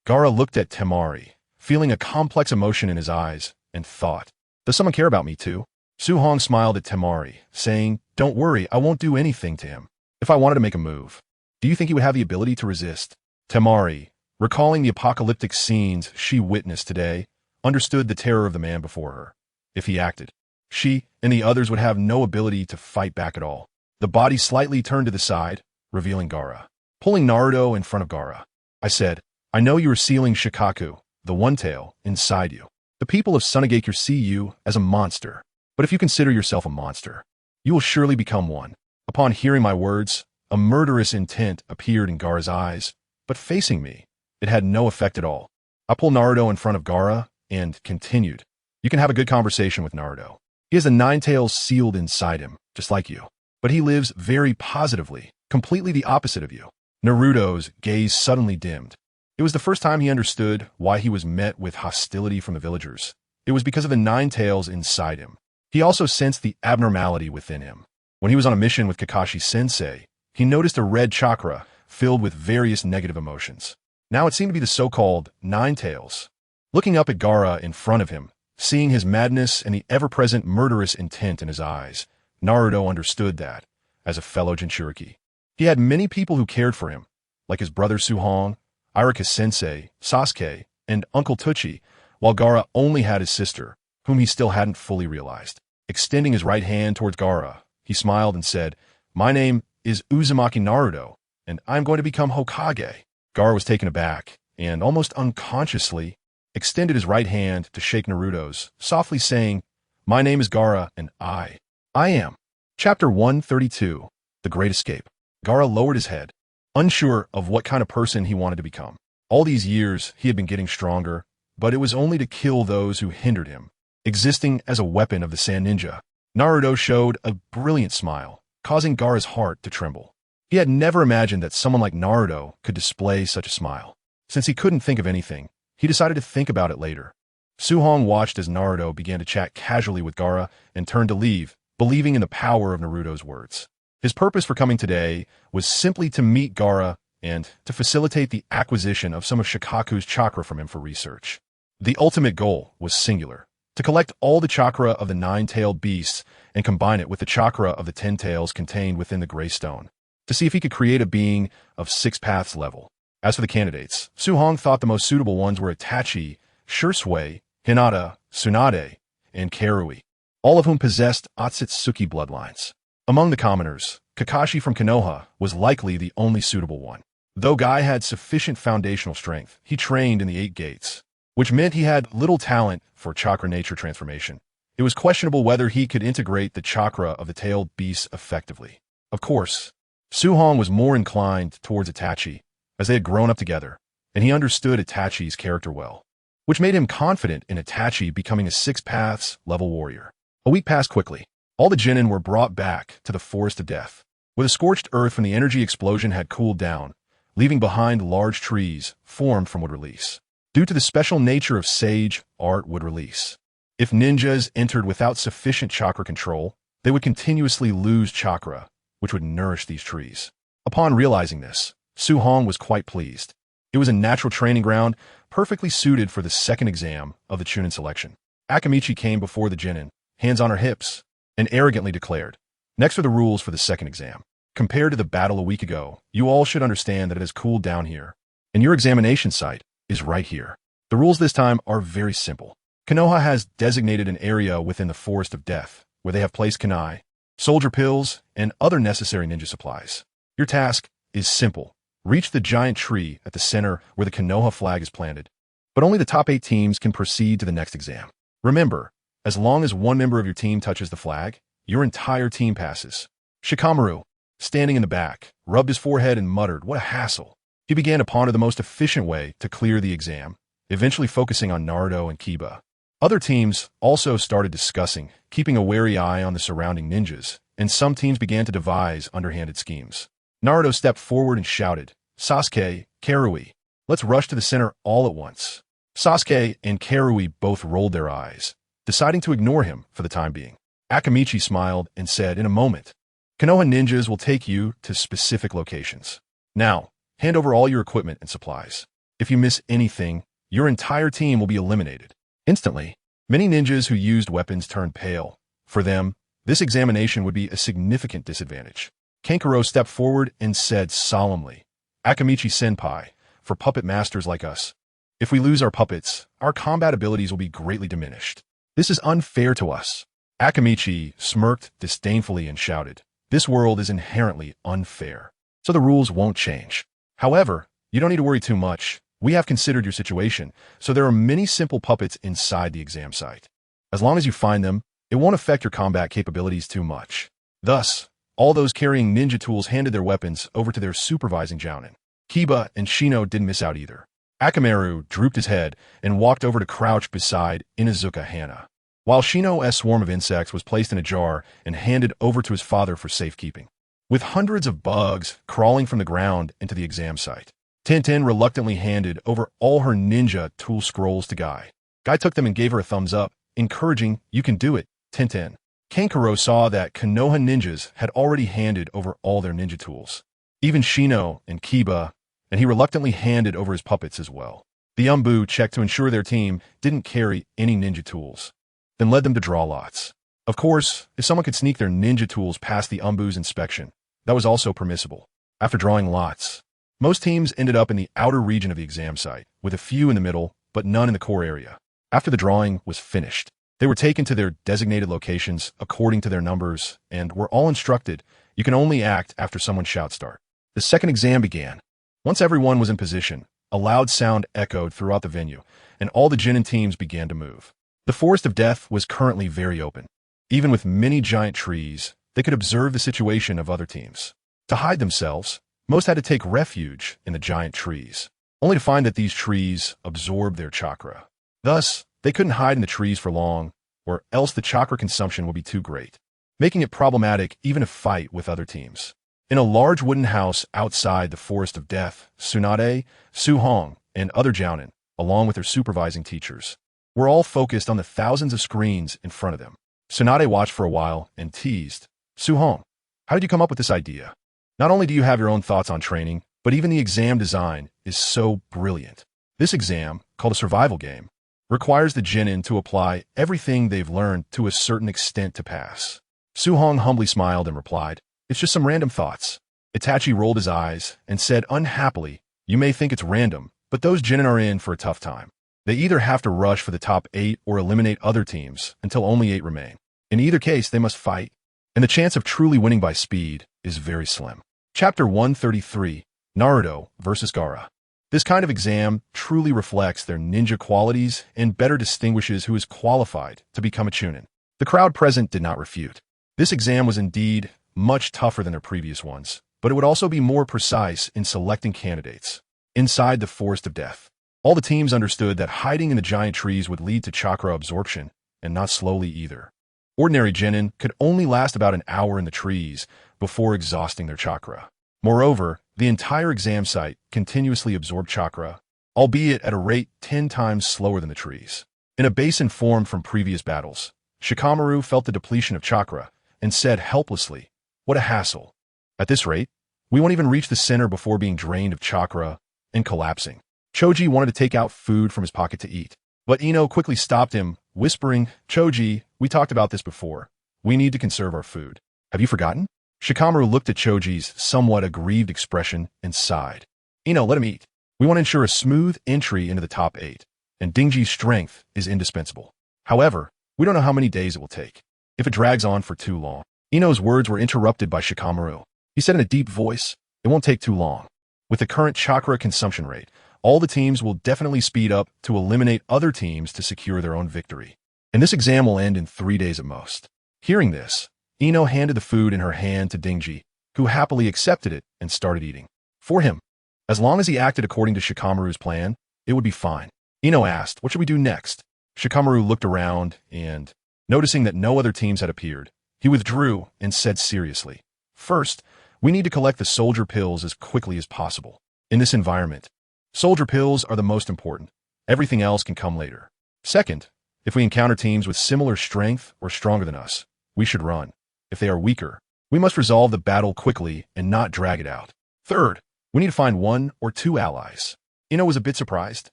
Gaara looked at Temari, feeling a complex emotion in his eyes, and thought, "Does someone care about me too?" Su Hong smiled at Temari, saying, "Don't worry, I won't do anything to him. If I wanted to make a move, do you think he would have the ability to resist?" Temari, recalling the apocalyptic scenes she witnessed today, understood the terror of the man before her. If he acted, she and the others would have no ability to fight back at all. The body slightly turned to the side, revealing Gaara. Pulling Naruto in front of Gaara, "I said, I know you are sealing Shikaku, the one-tail, inside you. The people of Sunagakure see you as a monster, but if you consider yourself a monster, you will surely become one." Upon hearing my words, a murderous intent appeared in Gaara's eyes, but facing me, it had no effect at all. I pulled Naruto in front of Gaara and continued, "You can have a good conversation with Naruto. He has the 9 tails sealed inside him, just like you. But he lives very positively, completely the opposite of you." Naruto's gaze suddenly dimmed. It was the first time he understood why he was met with hostility from the villagers. It was because of the 9 tails inside him. He also sensed the abnormality within him. When he was on a mission with Kakashi-sensei, he noticed a red chakra filled with various negative emotions. Now it seemed to be the so-called 9 tails. Looking up at Gaara in front of him, seeing his madness and the ever-present murderous intent in his eyes, Naruto understood that, as a fellow Jinchuriki, he had many people who cared for him, like his brother Su Hong, Iruka-sensei, Sasuke, and Uncle Tucci, while Gaara only had his sister, whom he still hadn't fully realized. Extending his right hand towards Gaara, he smiled and said, "My name is Uzumaki Naruto, and I'm going to become Hokage." Gaara was taken aback, and almost unconsciously, extended his right hand to shake Naruto's, softly saying, "My name is Gaara, and I am." Chapter 132, The Great Escape. Gaara lowered his head, unsure of what kind of person he wanted to become. All these years, he had been getting stronger, but it was only to kill those who hindered him, existing as a weapon of the Sand Ninja. Naruto showed a brilliant smile, causing Gaara's heart to tremble. He had never imagined that someone like Naruto could display such a smile. Since he couldn't think of anything, he decided to think about it later. Su Hong watched as Naruto began to chat casually with Gaara and turned to leave, believing in the power of Naruto's words. His purpose for coming today was simply to meet Gaara and to facilitate the acquisition of some of Shikaku's chakra from him for research. The ultimate goal was singular: to collect all the chakra of the nine-tailed beasts and combine it with the chakra of the 10 tails contained within the gray stone, to see if he could create a being of 6 paths level. As for the candidates, Suhong thought the most suitable ones were Itachi, Shursui, Hinata, Tsunade, and Karui, all of whom possessed Otsutsuki bloodlines. Among the commoners, Kakashi from Konoha was likely the only suitable one. Though Guy had sufficient foundational strength, he trained in the 8 gates, which meant he had little talent for chakra nature transformation. It was questionable whether he could integrate the chakra of the tailed beasts effectively. Of course, Suhong was more inclined towards Itachi, as they had grown up together, and he understood Itachi's character well, which made him confident in Itachi becoming a 6 paths level warrior. A week passed quickly. All the genin were brought back to the Forest of Death, where the scorched earth from the energy explosion had cooled down, leaving behind large trees formed from wood release. Due to the special nature of sage art wood release, if ninjas entered without sufficient chakra control, they would continuously lose chakra, which would nourish these trees. Upon realizing this, Suhong was quite pleased. It was a natural training ground, perfectly suited for the second exam of the Chunin selection. Akamichi came before the genin, hands on her hips, and arrogantly declared, "Next are the rules for the second exam. Compared to the battle a week ago, you all should understand that it has cooled down here, and your examination site is right here. The rules this time are very simple. Konoha has designated an area within the Forest of Death, where they have placed kunai, soldier pills, and other necessary ninja supplies. Your task is simple. Reach the giant tree at the center where the Konoha flag is planted, but only the top 8 teams can proceed to the next exam. Remember, as long as one member of your team touches the flag, your entire team passes." Shikamaru, standing in the back, rubbed his forehead and muttered, "What a hassle." He began to ponder the most efficient way to clear the exam, eventually focusing on Naruto and Kiba. Other teams also started discussing, keeping a wary eye on the surrounding ninjas, and some teams began to devise underhanded schemes. Naruto stepped forward and shouted, "Sasuke, Karui, let's rush to the center all at once." Sasuke and Karui both rolled their eyes, deciding to ignore him for the time being. Akamichi smiled and said, "In a moment, Konoha ninjas will take you to specific locations. Now, hand over all your equipment and supplies. If you miss anything, your entire team will be eliminated." Instantly, many ninjas who used weapons turned pale. For them, this examination would be a significant disadvantage. Kankuro stepped forward and said solemnly, "Akamichi-senpai, for puppet masters like us, if we lose our puppets, our combat abilities will be greatly diminished. This is unfair to us." Akamichi smirked disdainfully and shouted, "This world is inherently unfair, so the rules won't change. However, you don't need to worry too much. We have considered your situation, so there are many simple puppets inside the exam site. As long as you find them, it won't affect your combat capabilities too much." Thus, all those carrying ninja tools handed their weapons over to their supervising jounin. Kiba and Shino didn't miss out either. Akamaru drooped his head and walked over to crouch beside Inuzuka Hana, while Shino's swarm of insects was placed in a jar and handed over to his father for safekeeping. With hundreds of bugs crawling from the ground into the exam site, Tintin reluctantly handed over all her ninja tool scrolls to Guy. Guy took them and gave her a thumbs up, encouraging, "You can do it, Tintin." Kankuro saw that Konoha ninjas had already handed over all their ninja tools, even Shino and Kiba, and he reluctantly handed over his puppets as well. The Umbu checked to ensure their team didn't carry any ninja tools, then led them to draw lots. Of course, if someone could sneak their ninja tools past the Umbu's inspection, that was also permissible. After drawing lots, most teams ended up in the outer region of the exam site, with a few in the middle, but none in the core area. After the drawing was finished, they were taken to their designated locations according to their numbers and were all instructed, "You can only act after someone shouts start." The second exam began. Once everyone was in position, a loud sound echoed throughout the venue, and all the genin teams began to move. The Forest of Death was currently very open. Even with many giant trees, they could observe the situation of other teams. To hide themselves, most had to take refuge in the giant trees, only to find that these trees absorbed their chakra. Thus, they couldn't hide in the trees for long, or else the chakra consumption would be too great, making it problematic even to fight with other teams. In a large wooden house outside the Forest of Death, Tsunade, Suhong, and other jounin, along with their supervising teachers, were all focused on the thousands of screens in front of them. Tsunade watched for a while and teased, Su-hong, how did you come up with this idea? Not only do you have your own thoughts on training, but even the exam design is so brilliant. This exam, called a survival game, requires the genin to apply everything they've learned to a certain extent to pass. Su-hong humbly smiled and replied, it's just some random thoughts. Itachi rolled his eyes and said unhappily, you may think it's random, but those genin are in for a tough time. They either have to rush for the top 8 or eliminate other teams until only 8 remain. In either case, they must fight, and the chance of truly winning by speed is very slim. Chapter 133, Naruto vs. Gaara. This kind of exam truly reflects their ninja qualities and better distinguishes who is qualified to become a chunin. The crowd present did not refute. This exam was indeed much tougher than their previous ones, but it would also be more precise in selecting candidates. Inside the Forest of Death, all the teams understood that hiding in the giant trees would lead to chakra absorption, and not slowly either. Ordinary genin could only last about an hour in the trees before exhausting their chakra. Moreover, the entire exam site continuously absorbed chakra, albeit at a rate 10 times slower than the trees. In a basin formed from previous battles, Shikamaru felt the depletion of chakra and said helplessly, what a hassle. At this rate, we won't even reach the center before being drained of chakra and collapsing. Choji wanted to take out food from his pocket to eat, but Ino quickly stopped him, whispering, Choji, we talked about this before. We need to conserve our food. Have you forgotten? Shikamaru looked at Choji's somewhat aggrieved expression and sighed. Ino, let him eat. We want to ensure a smooth entry into the top 8, and Dingji's strength is indispensable. However, we don't know how many days it will take. If it drags on for too long. Ino's words were interrupted by Shikamaru. He said in a deep voice, it won't take too long. With the current chakra consumption rate, all the teams will definitely speed up to eliminate other teams to secure their own victory. And this exam will end in 3 days at most. Hearing this, Ino handed the food in her hand to Dingji, who happily accepted it and started eating. For him, as long as he acted according to Shikamaru's plan, it would be fine. Ino asked, what should we do next? Shikamaru looked around and, noticing that no other teams had appeared, he withdrew and said seriously, first, we need to collect the soldier pills as quickly as possible. In this environment, soldier pills are the most important. Everything else can come later. Second, if we encounter teams with similar strength or stronger than us, we should run. If they are weaker, we must resolve the battle quickly and not drag it out. Third, we need to find 1 or 2 allies. Ino was a bit surprised.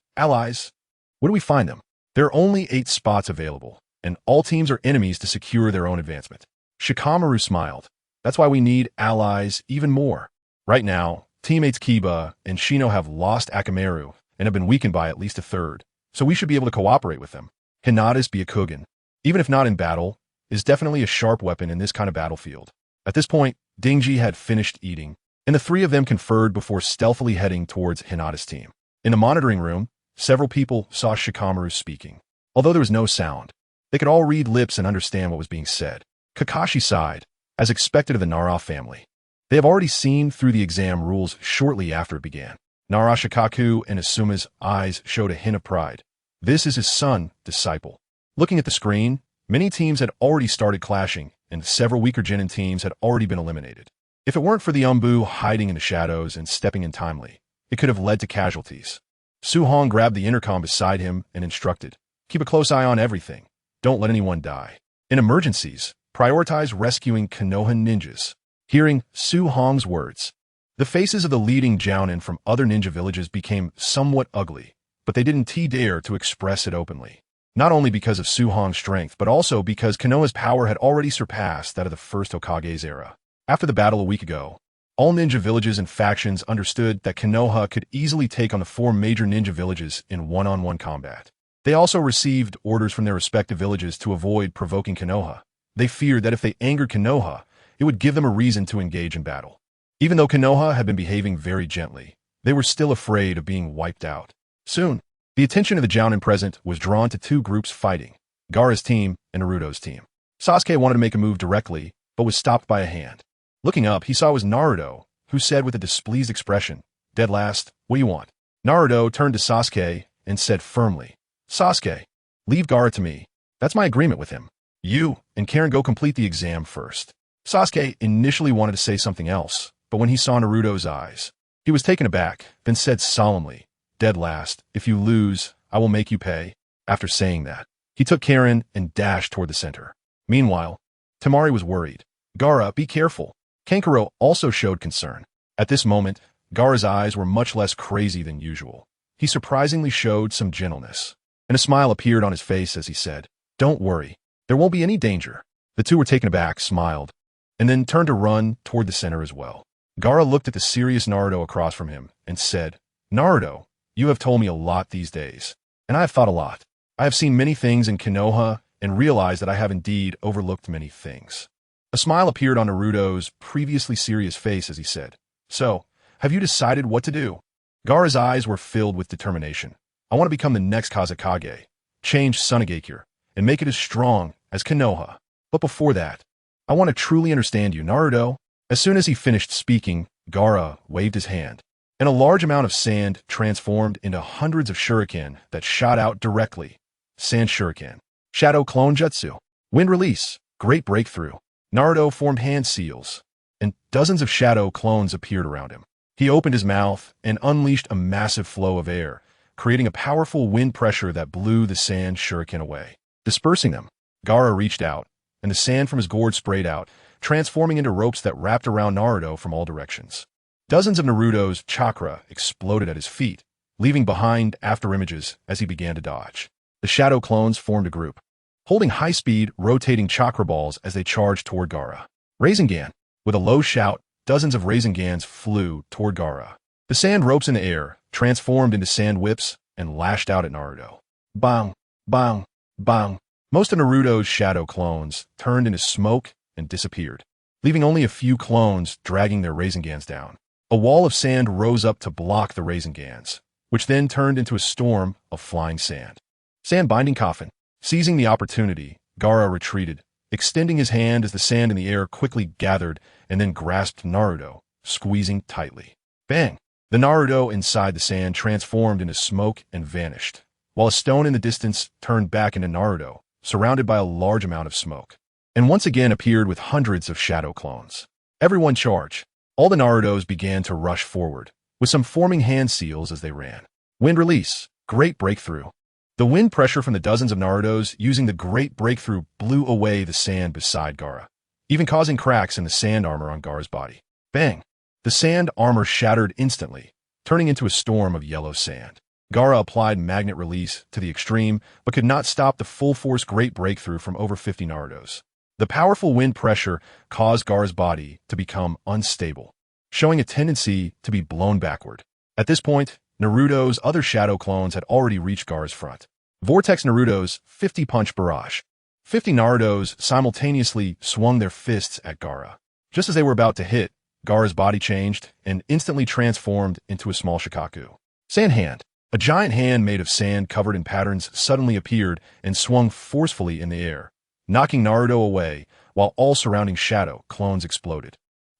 Allies? Where do we find them? There are only 8 spots available, and all teams are enemies to secure their own advancement. Shikamaru smiled. That's why we need allies even more. Right now, teammates Kiba and Shino have lost Akamaru and have been weakened by at least a third, so we should be able to cooperate with them. Hinata's Byakugan, even if not in battle, is definitely a sharp weapon in this kind of battlefield. At this point, Dingji had finished eating, and the 3 of them conferred before stealthily heading towards Hinata's team. In the monitoring room, several people saw Shikamaru speaking. Although there was no sound, they could all read lips and understand what was being said. Kakashi sighed, as expected of the Nara family. They have already seen through the exam rules shortly after it began. Nara Shikaku and Asuma's eyes showed a hint of pride. This is his son, disciple. Looking at the screen, many teams had already started clashing, and several weaker genin teams had already been eliminated. If it weren't for the Umbu hiding in the shadows and stepping in timely, it could have led to casualties. Su-hong grabbed the intercom beside him and instructed, keep a close eye on everything. Don't let anyone die. In emergencies, prioritize rescuing Konoha ninjas. Hearing Su-hong's words, the faces of the leading jounin from other ninja villages became somewhat ugly, but they didn't dare to express it openly. Not only because of Su-hong's strength, but also because Konoha's power had already surpassed that of the first Hokage's era. After the battle a week ago, all ninja villages and factions understood that Konoha could easily take on the 4 major ninja villages in one-on-one combat. They also received orders from their respective villages to avoid provoking Konoha. They feared that if they angered Konoha, it would give them a reason to engage in battle. Even though Konoha had been behaving very gently, they were still afraid of being wiped out. Soon, the attention of the jounin present was drawn to 2 groups fighting, Gaara's team and Naruto's team. Sasuke wanted to make a move directly, but was stopped by a hand. Looking up, he saw it was Naruto, who said with a displeased expression, dead last, what do you want? Naruto turned to Sasuke and said firmly, Sasuke, leave Gaara to me. That's my agreement with him. You and Karen go complete the exam first. Sasuke initially wanted to say something else, but when he saw Naruto's eyes, he was taken aback, then said solemnly, dead last, if you lose, I will make you pay. After saying that, he took Karen and dashed toward the center. Meanwhile, Temari was worried. Gaara, be careful. Kankuro also showed concern. At this moment, Gaara's eyes were much less crazy than usual. He surprisingly showed some gentleness, and a smile appeared on his face as he said, "Don't worry. There won't be any danger." The two were taken aback, smiled, and then turned to run toward the center as well. Gaara looked at the serious Naruto across from him and said, "Naruto, you have told me a lot these days, and I have thought a lot. I have seen many things in Konoha and realized that I have indeed overlooked many things." A smile appeared on Naruto's previously serious face as he said, "So, have you decided what to do?" Gaara's eyes were filled with determination. "I want to become the next Kazekage, change Tsunagakure, and make it as strong as Konoha. But before that, I want to truly understand you, Naruto." As soon as he finished speaking, Gaara waved his hand, and a large amount of sand transformed into hundreds of shuriken that shot out directly. Sand shuriken, shadow clone jutsu, wind release, great breakthrough. Naruto formed hand seals, and dozens of shadow clones appeared around him. He opened his mouth and unleashed a massive flow of air, creating a powerful wind pressure that blew the sand shuriken away. Dispersing them, Gaara reached out, and the sand from his gourd sprayed out, transforming into ropes that wrapped around Naruto from all directions. Dozens of Naruto's chakra exploded at his feet, leaving behind afterimages as he began to dodge. The shadow clones formed a group, holding high-speed, rotating chakra balls as they charged toward Gaara. Rasengan. With a low shout, dozens of Rasengans flew toward Gaara. The sand ropes in the air transformed into sand whips and lashed out at Naruto. Bang, bang, bang. Most of Naruto's shadow clones turned into smoke and disappeared, leaving only a few clones dragging their Rasengans down. A wall of sand rose up to block the Rasengans, which then turned into a storm of flying sand. Sand binding coffin. Seizing the opportunity, Gaara retreated, extending his hand as the sand in the air quickly gathered and then grasped Naruto, squeezing tightly. Bang! The Naruto inside the sand transformed into smoke and vanished, while a stone in the distance turned back into Naruto, surrounded by a large amount of smoke, and once again appeared with hundreds of shadow clones. Everyone charge. All the Narutos began to rush forward, with some forming hand seals as they ran. Wind release. Great breakthrough. The wind pressure from the dozens of Narutos using the great breakthrough blew away the sand beside Gaara, even causing cracks in the sand armor on Gaara's body. Bang! The sand armor shattered instantly, turning into a storm of yellow sand. Gaara applied magnet release to the extreme, but could not stop the full-force great breakthrough from over 50 Narutos. The powerful wind pressure caused Gaara's body to become unstable, showing a tendency to be blown backward. At this point, Naruto's other shadow clones had already reached Gaara's front. Vortex Naruto's 50-punch barrage. 50 Narutos simultaneously swung their fists at Gaara. Just as they were about to hit, Gaara's body changed and instantly transformed into a small Shikaku. Sand hand. A giant hand made of sand covered in patterns suddenly appeared and swung forcefully in the air, knocking Naruto away while all surrounding shadow clones exploded.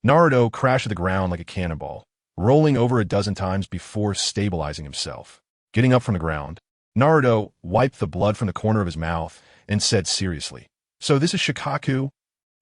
Naruto crashed to the ground like a cannonball, rolling over a dozen times before stabilizing himself. Getting up from the ground, Naruto wiped the blood from the corner of his mouth and said seriously, "So this is Shikaku?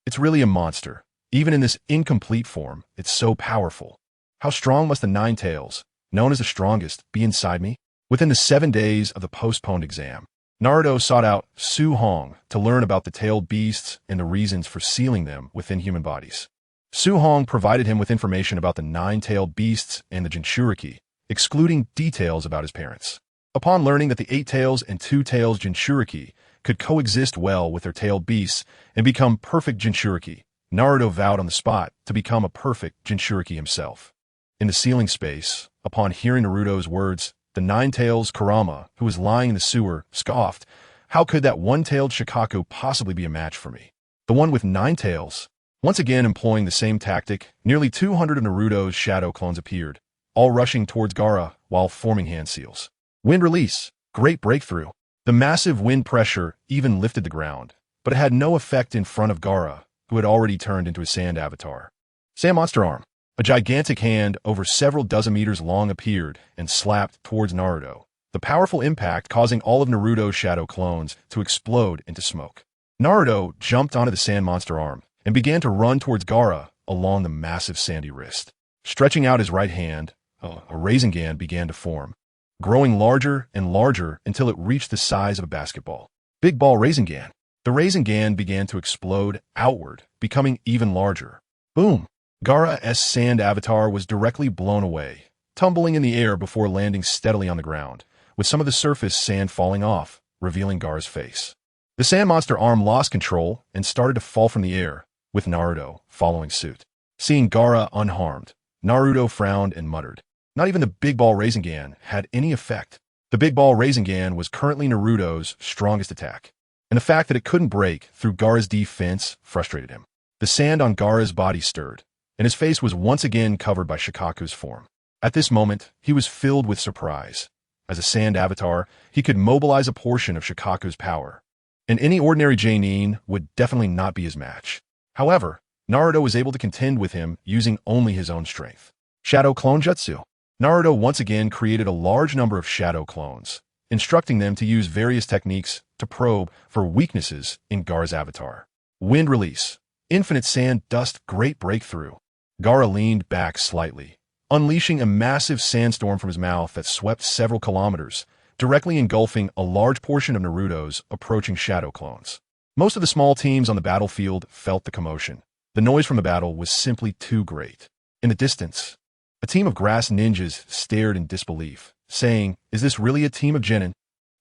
It's really a monster. Even in this incomplete form, it's so powerful. How strong must the Nine Tails, known as the strongest, be inside me?" Within the 7 days of the postponed exam, Naruto sought out Su Hong to learn about the tailed beasts and the reasons for sealing them within human bodies. Su Hong provided him with information about the 9-tailed beasts and the Jinchuriki, excluding details about his parents. Upon learning that the 8 tails and 2 tails Jinchuriki could coexist well with their tailed beasts and become perfect Jinchuriki, Naruto vowed on the spot to become a perfect Jinchuriki himself. In the sealing space, upon hearing Naruto's words, the 9-tails Kurama, who was lying in the sewer, scoffed, "How could that 1-tailed Shikaku possibly be a match for me? The one with 9 tails?" Once again employing the same tactic, nearly 200 of Naruto's shadow clones appeared, all rushing towards Gaara while forming hand seals. Wind release. Great breakthrough. The massive wind pressure even lifted the ground, but it had no effect in front of Gaara, who had already turned into a sand avatar. Sand monster arm. A gigantic hand over several dozen meters long appeared and slapped towards Naruto, the powerful impact causing all of Naruto's shadow clones to explode into smoke. Naruto jumped onto the sand monster arm and began to run towards Gaara along the massive sandy wrist. Stretching out his right hand, a Rasengan began to form, growing larger and larger until it reached the size of a basketball. Big Ball Rasengan. The Rasengan began to explode outward, becoming even larger. Boom! Gaara's sand avatar was directly blown away, tumbling in the air before landing steadily on the ground, with some of the surface sand falling off, revealing Gaara's face. The sand monster arm lost control and started to fall from the air, with Naruto following suit. Seeing Gaara unharmed, Naruto frowned and muttered. Not even the Big Ball Rasengan had any effect. The Big Ball Rasengan was currently Naruto's strongest attack, and the fact that it couldn't break through Gaara's defense frustrated him. The sand on Gaara's body stirred, and his face was once again covered by Shikaku's form. At this moment, he was filled with surprise. As a sand avatar, he could mobilize a portion of Shikaku's power, and any ordinary Genin would definitely not be his match. However, Naruto was able to contend with him using only his own strength. Shadow Clone Jutsu. Naruto once again created a large number of shadow clones, instructing them to use various techniques to probe for weaknesses in Gaara's avatar. Wind release. Infinite sand dust great breakthrough. Gaara leaned back slightly, unleashing a massive sandstorm from his mouth that swept several kilometers, directly engulfing a large portion of Naruto's approaching shadow clones. Most of the small teams on the battlefield felt the commotion. The noise from the battle was simply too great. In the distance, a team of grass ninjas stared in disbelief, saying, "Is this really a team of genin?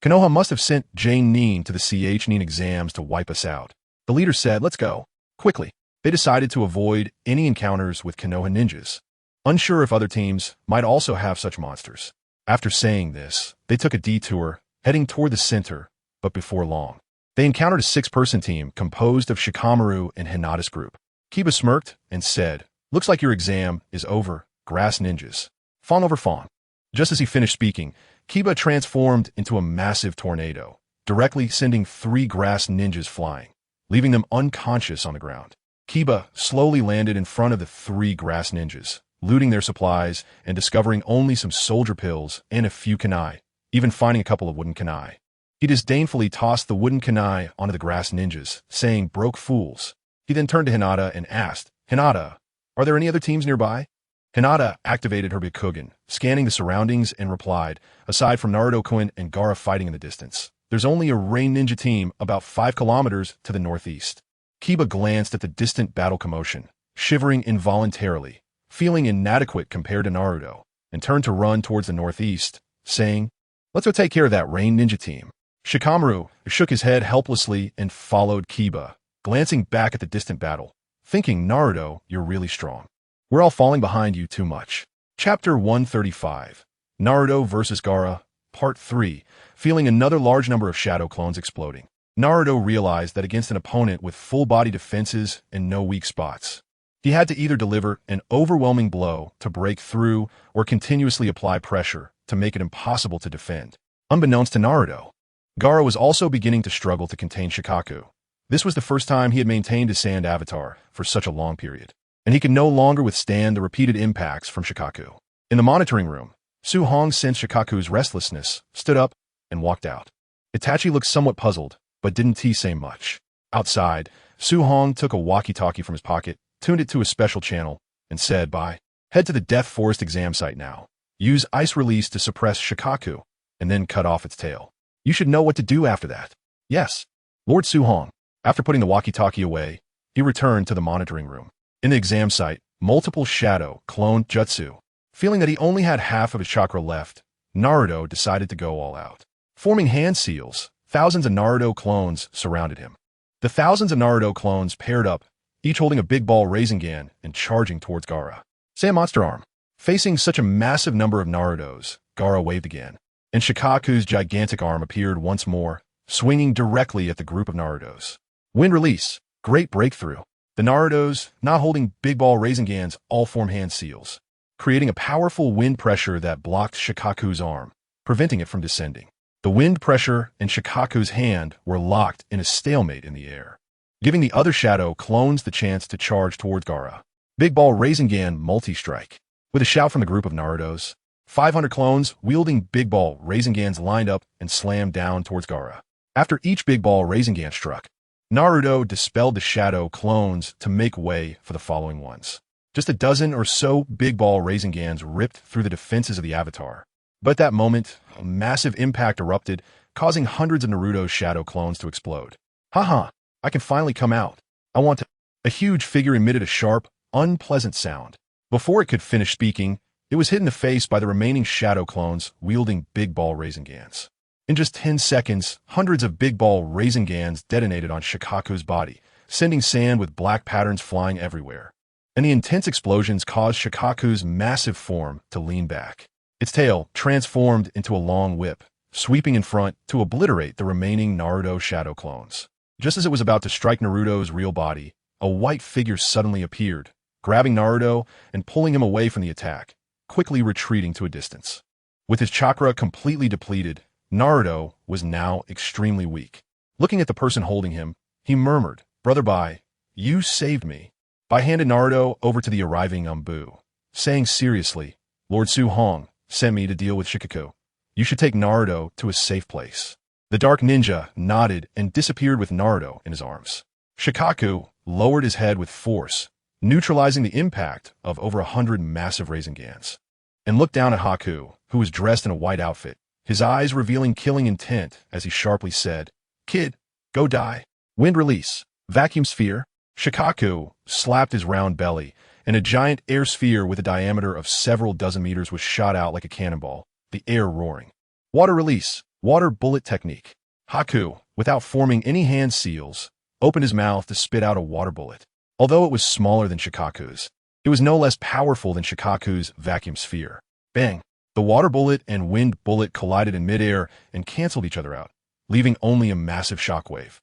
Konoha must have sent Genin to the CH-nin exams to wipe us out." The leader said, "Let's go." Quickly, they decided to avoid any encounters with Konoha ninjas, unsure if other teams might also have such monsters. After saying this, they took a detour, heading toward the center, but before long, they encountered a 6-person team composed of Shikamaru and Hinata's group. Kiba smirked and said, "Looks like your exam is over, grass ninjas. Fawn over fawn." Just as he finished speaking, Kiba transformed into a massive tornado, directly sending 3 grass ninjas flying, leaving them unconscious on the ground. Kiba slowly landed in front of the 3 grass ninjas, looting their supplies and discovering only some soldier pills and a few kunai, even finding a couple of wooden kunai. He disdainfully tossed the wooden kunai onto the grass ninjas, saying, "Broke fools." He then turned to Hinata and asked, "Hinata, are there any other teams nearby?" Hinata activated her Byakugan, scanning the surroundings, and replied, "Aside from Naruto-kun and Gaara fighting in the distance, there's only a rain ninja team about 5 kilometers to the northeast." Kiba glanced at the distant battle commotion, shivering involuntarily, feeling inadequate compared to Naruto, and turned to run towards the northeast, saying, "Let's go take care of that rain ninja team." Shikamaru shook his head helplessly and followed Kiba, glancing back at the distant battle, thinking, "Naruto, you're really strong. We're all falling behind you too much." Chapter 135. Naruto vs. Gaara, Part 3. Feeling another large number of shadow clones exploding, Naruto realized that against an opponent with full-body defenses and no weak spots, he had to either deliver an overwhelming blow to break through or continuously apply pressure to make it impossible to defend. Unbeknownst to Naruto, Gaara was also beginning to struggle to contain Shikaku. This was the first time he had maintained his sand avatar for such a long period, and he could no longer withstand the repeated impacts from Shikaku. In the monitoring room, Su-hong sensed Shikaku's restlessness, stood up, and walked out. Itachi looked somewhat puzzled, but didn't say much. Outside, Su-hong took a walkie-talkie from his pocket, tuned it to a special channel, and said, "Bye. Head to the Death Forest exam site now. Use ice release to suppress Shikaku, and then cut off its tail. You should know what to do after that." "Yes, Lord Su-hong." After putting the walkie-talkie away, he returned to the monitoring room. In the exam site, multiple shadow clone jutsu. Feeling that he only had half of his chakra left, Naruto decided to go all out. Forming hand seals, thousands of Naruto clones surrounded him. The thousands of Naruto clones paired up, each holding a big ball Rasengan and charging towards Gaara. Sand monster arm. Facing such a massive number of Narutos, Gaara waved again, and Shikaku's gigantic arm appeared once more, swinging directly at the group of Narutos. Wind release. Great breakthrough. The Narutos, not holding big ball Rasengans, all form hand seals, creating a powerful wind pressure that blocked Shikaku's arm, preventing it from descending. The wind pressure and Shikaku's hand were locked in a stalemate in the air, giving the other shadow clones the chance to charge towards Gaara. Big ball Rasengan multi-strike. With a shout from the group of Narutos, 500 clones wielding big ball Rasengans lined up and slammed down towards Gaara. After each big ball Rasengan struck, Naruto dispelled the shadow clones to make way for the following ones. Just a dozen or so big ball Rasengans ripped through the defenses of the avatar. But at that moment, a massive impact erupted, causing hundreds of Naruto's shadow clones to explode. Haha, I can finally come out. I want to. A huge figure emitted a sharp, unpleasant sound. Before it could finish speaking, it was hit in the face by the remaining shadow clones wielding big ball Raisengans. In just 10 seconds, hundreds of big ball Raisengans detonated on Shikaku's body, sending sand with black patterns flying everywhere. And the intense explosions caused Shikaku's massive form to lean back. Its tail transformed into a long whip, sweeping in front to obliterate the remaining Naruto shadow clones. Just as it was about to strike Naruto's real body, a white figure suddenly appeared, grabbing Naruto and pulling him away from the attack, quickly retreating to a distance. With his chakra completely depleted, Naruto was now extremely weak. Looking at the person holding him, he murmured, "Brother Bai, you saved me." Bai handed Naruto over to the arriving Umbu, saying seriously, "Lord Su Hong sent me to deal with Shikaku. You should take Naruto to a safe place." The dark ninja nodded and disappeared with Naruto in his arms. Shikaku lowered his head with force, neutralizing the impact of over 100 massive Raisengans, and looked down at Haku, who was dressed in a white outfit, his eyes revealing killing intent as he sharply said, "Kid, go die." Wind release. Vacuum sphere. Shikaku slapped his round belly, and a giant air sphere with a diameter of several dozen meters was shot out like a cannonball, the air roaring. Water release. Water bullet technique. Haku, without forming any hand seals, opened his mouth to spit out a water bullet. Although it was smaller than Shikaku's, it was no less powerful than Shikaku's vacuum sphere. Bang! The water bullet and wind bullet collided in midair and canceled each other out, leaving only a massive shockwave.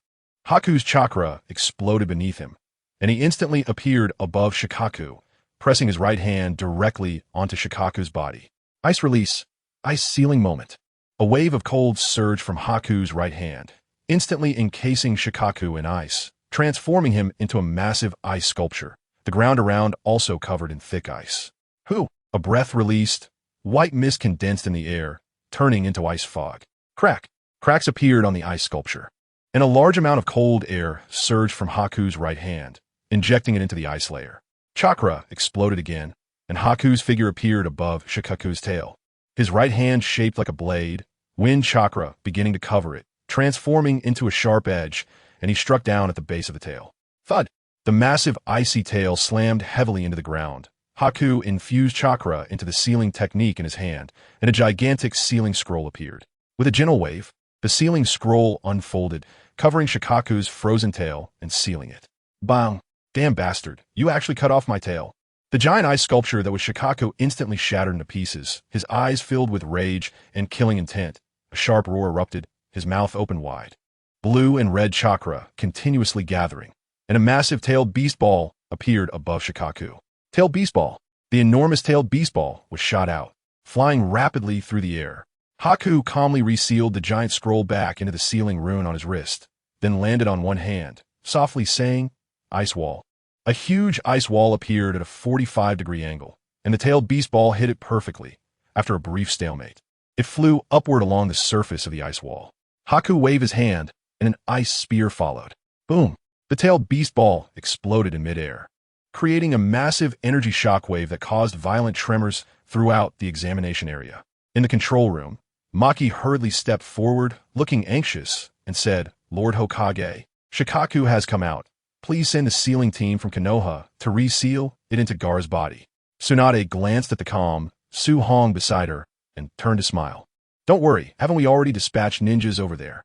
Haku's chakra exploded beneath him, and he instantly appeared above Shikaku, pressing his right hand directly onto Shikaku's body. Ice release. Ice sealing moment. A wave of cold surged from Haku's right hand, instantly encasing Shikaku in ice, transforming him into a massive ice sculpture, the ground around also covered in thick ice. Whew! A breath released, white mist condensed in the air, turning into ice fog. Crack! Cracks appeared on the ice sculpture, and a large amount of cold air surged from Haku's right hand, injecting it into the ice layer. Chakra exploded again, and Haku's figure appeared above Shikaku's tail. His right hand shaped like a blade, wind chakra beginning to cover it, transforming into a sharp edge, and he struck down at the base of the tail. Thud! The massive icy tail slammed heavily into the ground. Haku infused chakra into the sealing technique in his hand, and a gigantic sealing scroll appeared. With a gentle wave, the sealing scroll unfolded, covering Shikaku's frozen tail and sealing it. Bang! Damn bastard, you actually cut off my tail. The giant ice sculpture that was Shikaku instantly shattered into pieces, his eyes filled with rage and killing intent. A sharp roar erupted, his mouth opened wide. Blue and red chakra continuously gathering, and a massive tailed beast ball appeared above Shikaku. Tailed beast ball. The enormous tailed beast ball was shot out, flying rapidly through the air. Haku calmly resealed the giant scroll back into the sealing rune on his wrist, then landed on one hand, softly saying, "Ice wall." A huge ice wall appeared at a 45-degree angle, and the tailed beast ball hit it perfectly, after a brief stalemate. It flew upward along the surface of the ice wall. Haku waved his hand, and an ice spear followed. Boom! The tailed beast ball exploded in midair, creating a massive energy shockwave that caused violent tremors throughout the examination area. In the control room, Maki hurriedly stepped forward, looking anxious, and said, "Lord Hokage, Shikaku has come out. Please send the sealing team from Konoha to reseal it into Gaara's body." Tsunade glanced at the calm Su Hong beside her and turned to smile. "Don't worry, haven't we already dispatched ninjas over there?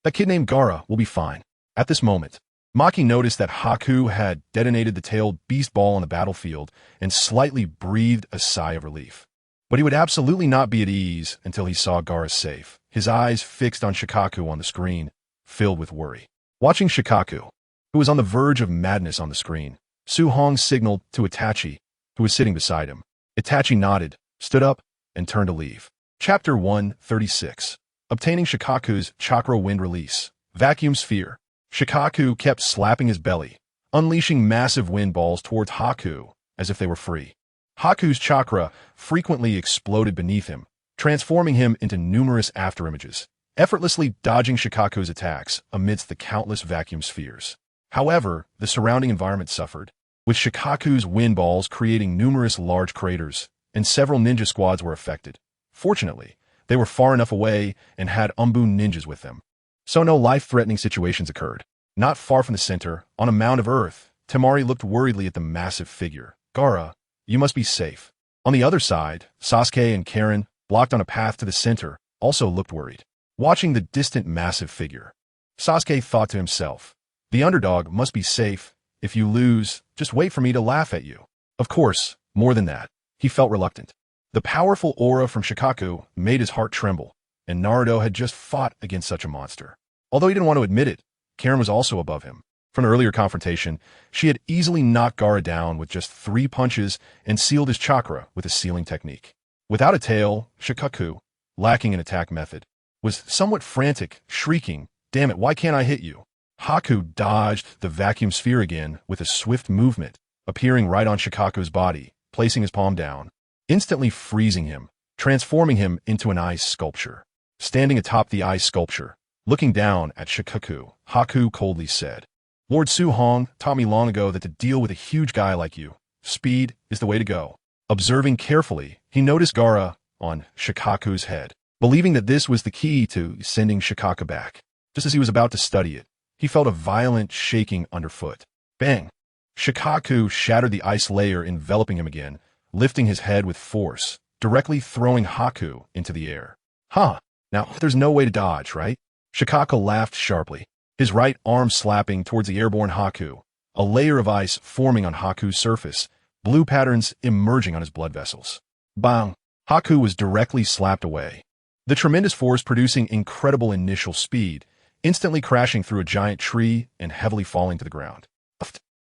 That kid named Gaara will be fine." At this moment, Maki noticed that Haku had detonated the tailed beast ball on the battlefield and slightly breathed a sigh of relief. But he would absolutely not be at ease until he saw Gaara safe, his eyes fixed on Shikaku on the screen, filled with worry. Watching Shikaku, who was on the verge of madness on the screen, Su Hong signaled to Itachi, who was sitting beside him. Itachi nodded, stood up, and turned to leave. Chapter 136. Obtaining Shikaku's chakra wind release. Vacuum sphere. Shikaku kept slapping his belly, unleashing massive wind balls towards Haku as if they were free. Haku's chakra frequently exploded beneath him, transforming him into numerous afterimages, effortlessly dodging Shikaku's attacks amidst the countless vacuum spheres. However, the surrounding environment suffered, with Shikaku's wind balls creating numerous large craters, and several ninja squads were affected. Fortunately, they were far enough away and had Umbu ninjas with them, so no life-threatening situations occurred. Not far from the center, on a mound of earth, Temari looked worriedly at the massive figure. Gaara, you must be safe. On the other side, Sasuke and Karen, blocked on a path to the center, also looked worried. Watching the distant massive figure, Sasuke thought to himself, the underdog must be safe. If you lose, just wait for me to laugh at you. Of course, more than that, he felt reluctant. The powerful aura from Shikaku made his heart tremble, and Naruto had just fought against such a monster. Although he didn't want to admit it, Karen was also above him. From an earlier confrontation, she had easily knocked Gaara down with just 3 punches and sealed his chakra with a sealing technique. Without a tail, Shikaku, lacking an attack method, was somewhat frantic, shrieking, "Damn it, why can't I hit you?" Haku dodged the vacuum sphere again with a swift movement, appearing right on Shikaku's body, placing his palm down, instantly freezing him, transforming him into an ice sculpture. Standing atop the ice sculpture, looking down at Shikaku, Haku coldly said, "Lord Su Hong taught me long ago that to deal with a huge guy like you, speed is the way to go." Observing carefully, he noticed Gaara on Shikaku's head, believing that this was the key to sending Shikaku back. Just as he was about to study it, he felt a violent shaking underfoot. Bang! Shikaku shattered the ice layer enveloping him again, lifting his head with force, directly throwing Haku into the air. Huh, now there's no way to dodge, right? Shikaku laughed sharply, his right arm slapping towards the airborne Haku, a layer of ice forming on Haku's surface, blue patterns emerging on his blood vessels. Bang! Haku was directly slapped away. The tremendous force producing incredible initial speed, instantly crashing through a giant tree and heavily falling to the ground.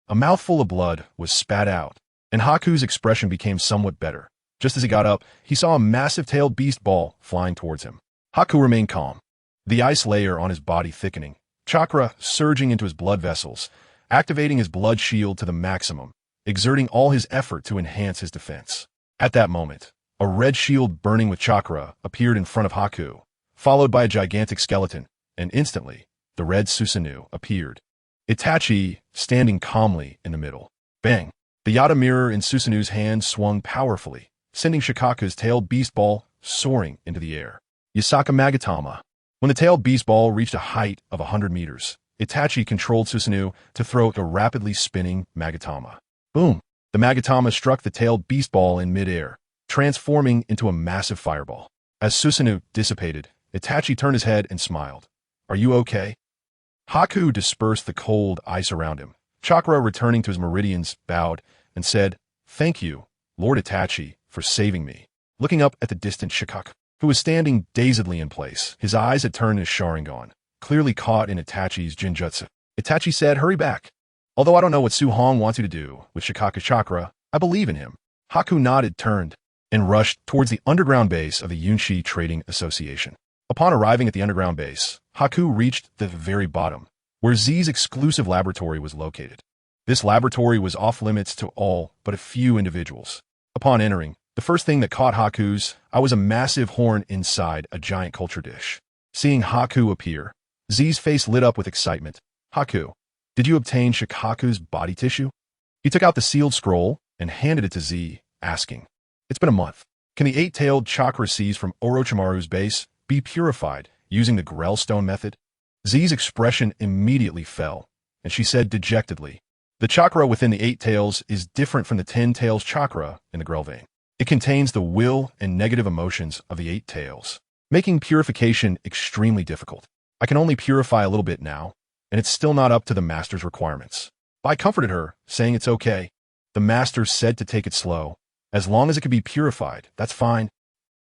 A mouthful of blood was spat out, and Haku's expression became somewhat better. Just as he got up, he saw a massive tailed beast ball flying towards him. Haku remained calm, the ice layer on his body thickening, chakra surging into his blood vessels, activating his blood shield to the maximum, exerting all his effort to enhance his defense. At that moment, a red shield burning with chakra appeared in front of Haku, followed by a gigantic skeleton, and instantly, the red Susanoo appeared. Itachi standing calmly in the middle. Bang! The Yata mirror in Susanoo's hand swung powerfully, sending Shikaku's tailed beast ball soaring into the air. Yasaka Magatama. When the tailed beast ball reached a height of 100 meters, Itachi controlled Susanoo to throw a rapidly spinning Magatama. Boom! The Magatama struck the tailed beast ball in midair, transforming into a massive fireball. As Susanoo dissipated, Itachi turned his head and smiled. Are you okay? Haku dispersed the cold ice around him. Chakra, returning to his meridians, bowed and said, "Thank you, Lord Itachi, for saving me." Looking up at the distant Shikaku, who was standing dazedly in place, his eyes had turned to Sharingan, clearly caught in Itachi's Jinjutsu. Itachi said, "Hurry back. Although I don't know what Su Hong wants you to do with Shikaku's chakra, I believe in him." Haku nodded, turned, and rushed towards the underground base of the Yunshi Trading Association. Upon arriving at the underground base, Haku reached the very bottom, where Z's exclusive laboratory was located. This laboratory was off-limits to all but a few individuals. Upon entering, the first thing that caught Haku's eye was a massive horn inside a giant culture dish. Seeing Haku appear, Z's face lit up with excitement. "Haku, did you obtain Shikaku's body tissue?" He took out the sealed scroll and handed it to Z, asking, "It's been a month. Can the 8-tailed chakra seeds from Orochimaru's base be purified using the Grell Stone method?" Z's expression immediately fell, and she said dejectedly, "The chakra within the 8 tails is different from the 10 tails chakra in the Grell vein. It contains the will and negative emotions of the 8 tails, making purification extremely difficult. I can only purify a little bit now, and it's still not up to the master's requirements." I comforted her, saying it's okay. The master said to take it slow. As long as it can be purified, that's fine.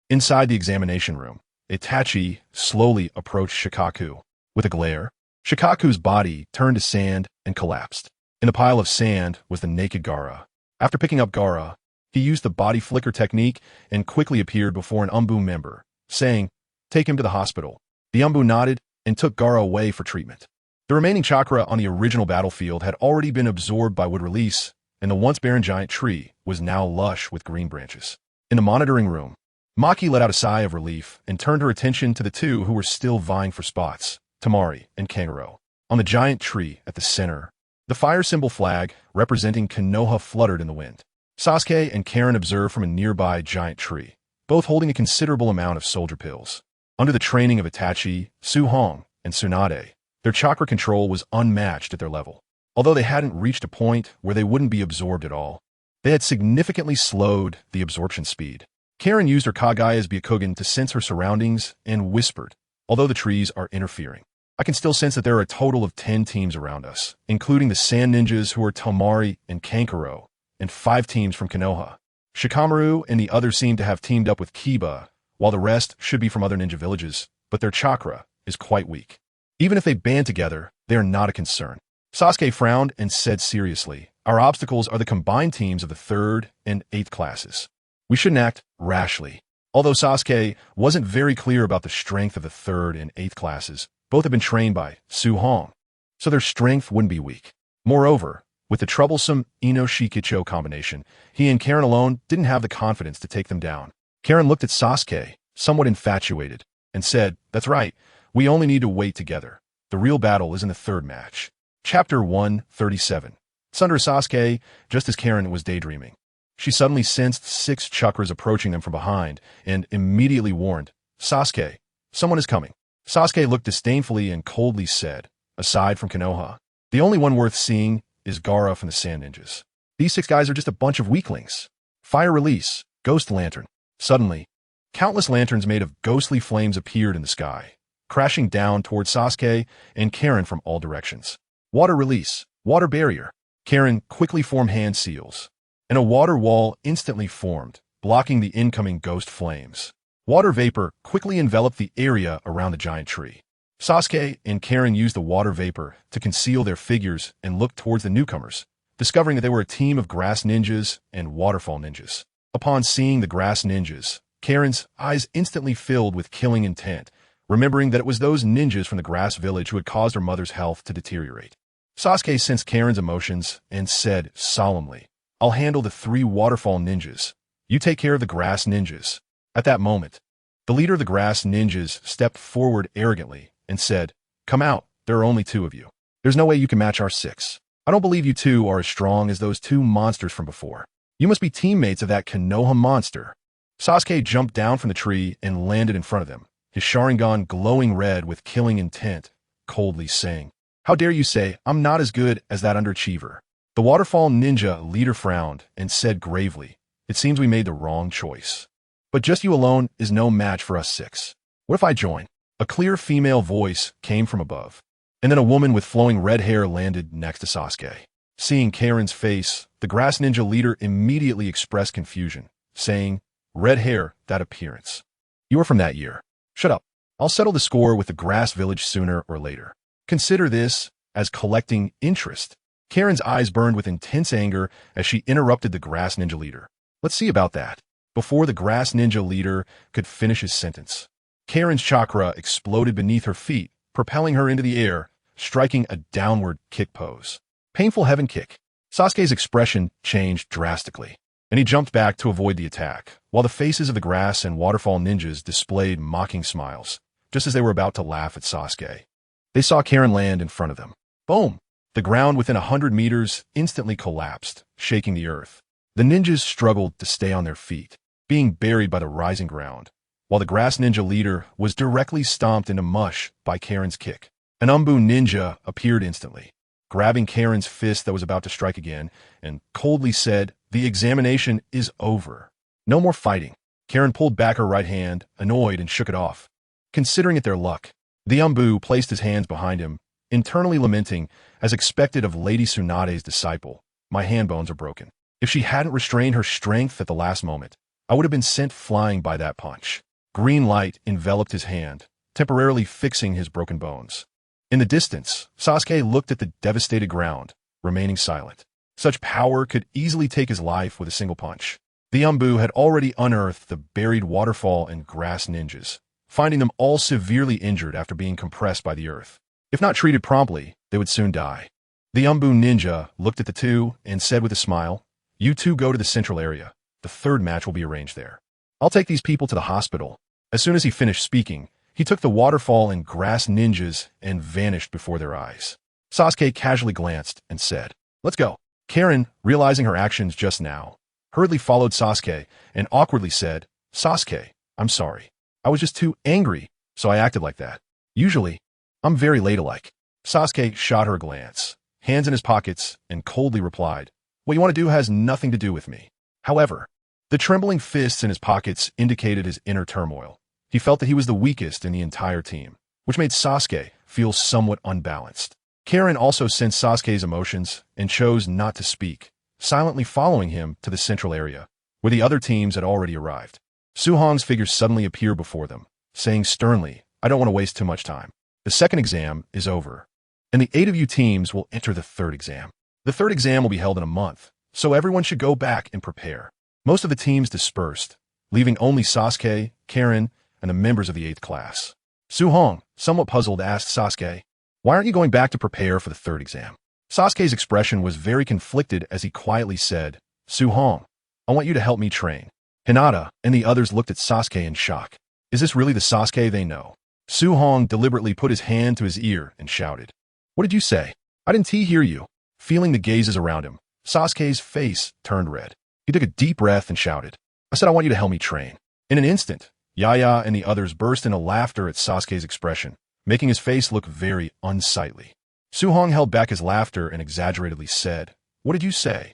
Inside the examination room, Itachi slowly approached Shikaku. With a glare, Shikaku's body turned to sand and collapsed. In the pile of sand was the naked Gaara. After picking up Gaara, he used the body flicker technique and quickly appeared before an Umbu member, saying, "Take him to the hospital." The Umbu nodded and took Gaara away for treatment. The remaining chakra on the original battlefield had already been absorbed by wood release, and the once barren giant tree was now lush with green branches. In the monitoring room, Maki let out a sigh of relief and turned her attention to the two who were still vying for spots, Temari and Kangaroo. On the giant tree at the center, the fire symbol flag representing Konoha fluttered in the wind. Sasuke and Karen observed from a nearby giant tree, both holding a considerable amount of soldier pills. Under the training of Itachi, Su Hong, and Tsunade, Their chakra control was unmatched at their level. Although they hadn't reached a point where they wouldn't be absorbed at all, they had significantly slowed the absorption speed. Karen used her Kage Byakugan to sense her surroundings and whispered, "Although the trees are interfering, I can still sense that there are a total of 10 teams around us, including the Sand Ninjas who are Tomari and Kankuro, and 5 teams from Konoha. Shikamaru and the others seem to have teamed up with Kiba, while the rest should be from other ninja villages, but their chakra is quite weak. Even if they band together, they are not a concern." Sasuke frowned and said seriously, "Our obstacles are the combined teams of the 3rd and 8th classes. We shouldn't act rashly." Although Sasuke wasn't very clear about the strength of the 3rd and 8th classes, both had been trained by Su Hong, so their strength wouldn't be weak. Moreover, with the troublesome Ino-Shikicho combination, he and Karen alone didn't have the confidence to take them down. Karen looked at Sasuke, somewhat infatuated, and said, "That's right, we only need to wait together. The real battle is in the 3rd match." Chapter 137. Sunder Sasuke, just as Karen was daydreaming. She suddenly sensed 6 chakras approaching them from behind and immediately warned, "Sasuke, someone is coming." Sasuke looked disdainfully and coldly said, "Aside from Konoha, the only one worth seeing is Gaara from the Sand Ninjas. These 6 guys are just a bunch of weaklings." Fire release, ghost lantern. Suddenly, countless lanterns made of ghostly flames appeared in the sky, crashing down towards Sasuke and Karen from all directions. Water release, water barrier. Karen quickly formed hand seals, and a water wall instantly formed, blocking the incoming ghost flames. Water vapor quickly enveloped the area around the giant tree. Sasuke and Karen used the water vapor to conceal their figures and looked towards the newcomers, discovering that they were a team of grass ninjas and waterfall ninjas. Upon seeing the grass ninjas, Karen's eyes instantly filled with killing intent, remembering that it was those ninjas from the grass village who had caused her mother's health to deteriorate. Sasuke sensed Karen's emotions and said solemnly, "I'll handle the 3 waterfall ninjas. You take care of the grass ninjas." At that moment, the leader of the grass ninjas stepped forward arrogantly and said, "Come out, there are only 2 of you. There's no way you can match our 6. I don't believe you 2 are as strong as those 2 monsters from before. You must be teammates of that Konoha monster." Sasuke jumped down from the tree and landed in front of them, his Sharingan glowing red with killing intent, coldly saying, "How dare you say I'm not as good as that underachiever?" The waterfall ninja leader frowned and said gravely, "It seems we made the wrong choice. But just you alone is no match for us 6. What if I join?" A clear female voice came from above, and then a woman with flowing red hair landed next to Sasuke. Seeing Karen's face, the grass ninja leader immediately expressed confusion, saying, "Red hair, that appearance. You are from that year. Shut up. I'll settle the score with the grass village sooner or later. Consider this as collecting interest." Karen's eyes burned with intense anger as she interrupted the grass ninja leader. "Let's see about that." Before the grass ninja leader could finish his sentence, Karen's chakra exploded beneath her feet, propelling her into the air, striking a downward kick pose. Painful heaven kick. Sasuke's expression changed drastically, and he jumped back to avoid the attack, while the faces of the grass and waterfall ninjas displayed mocking smiles, just as they were about to laugh at Sasuke. They saw Karen land in front of them. Boom! The ground within 100 meters instantly collapsed, shaking the earth. The ninjas struggled to stay on their feet, being buried by the rising ground, while the grass ninja leader was directly stomped into mush by Karen's kick. An Umbu ninja appeared instantly, grabbing Karen's fist that was about to strike again, and coldly said, "The examination is over. No more fighting." Karen pulled back her right hand, annoyed, and shook it off. Considering it their luck, the Umbu placed his hands behind him, internally lamenting, as expected of Lady Tsunade's disciple, "My hand bones are broken. If she hadn't restrained her strength at the last moment, I would have been sent flying by that punch." Green light enveloped his hand, temporarily fixing his broken bones. In the distance, Sasuke looked at the devastated ground, remaining silent. Such power could easily take his life with a single punch. The Umbu had already unearthed the buried waterfall and grass ninjas, finding them all severely injured after being compressed by the earth. If not treated promptly, they would soon die. The Umbu ninja looked at the 2 and said with a smile, "You 2 go to the central area. The 3rd match will be arranged there. I'll take these people to the hospital." As soon as he finished speaking, he took the waterfall and grass ninjas and vanished before their eyes. Sasuke casually glanced and said, "Let's go." Karen, realizing her actions just now, hurriedly followed Sasuke and awkwardly said, "Sasuke, I'm sorry. I was just too angry, so I acted like that. Usually, I'm very ladylike." Sasuke shot her a glance, hands in his pockets, and coldly replied, "What you want to do has nothing to do with me." However, the trembling fists in his pockets indicated his inner turmoil. He felt that he was the weakest in the entire team, which made Sasuke feel somewhat unbalanced. Karen also sensed Sasuke's emotions and chose not to speak, silently following him to the central area, where the other teams had already arrived. Suhong's figure suddenly appeared before them, saying sternly, "I don't want to waste too much time. The second exam is over, and the 8 of you teams will enter the third exam. The third exam will be held in a month, so everyone should go back and prepare." Most of the teams dispersed, leaving only Sasuke, Karen, and the members of the 8th class. Suhong, somewhat puzzled, asked Sasuke, "Why aren't you going back to prepare for the third exam?" Sasuke's expression was very conflicted as he quietly said, "Suhong, I want you to help me train." Hinata and the others looked at Sasuke in shock. Is this really the Sasuke they know? Suhong deliberately put his hand to his ear and shouted, "What did you say? I didn't hear you." Feeling the gazes around him, Sasuke's face turned red. He took a deep breath and shouted, "I said I want you to help me train." In an instant, Yaya and the others burst into laughter at Sasuke's expression, making his face look very unsightly. Suhong held back his laughter and exaggeratedly said, "What did you say?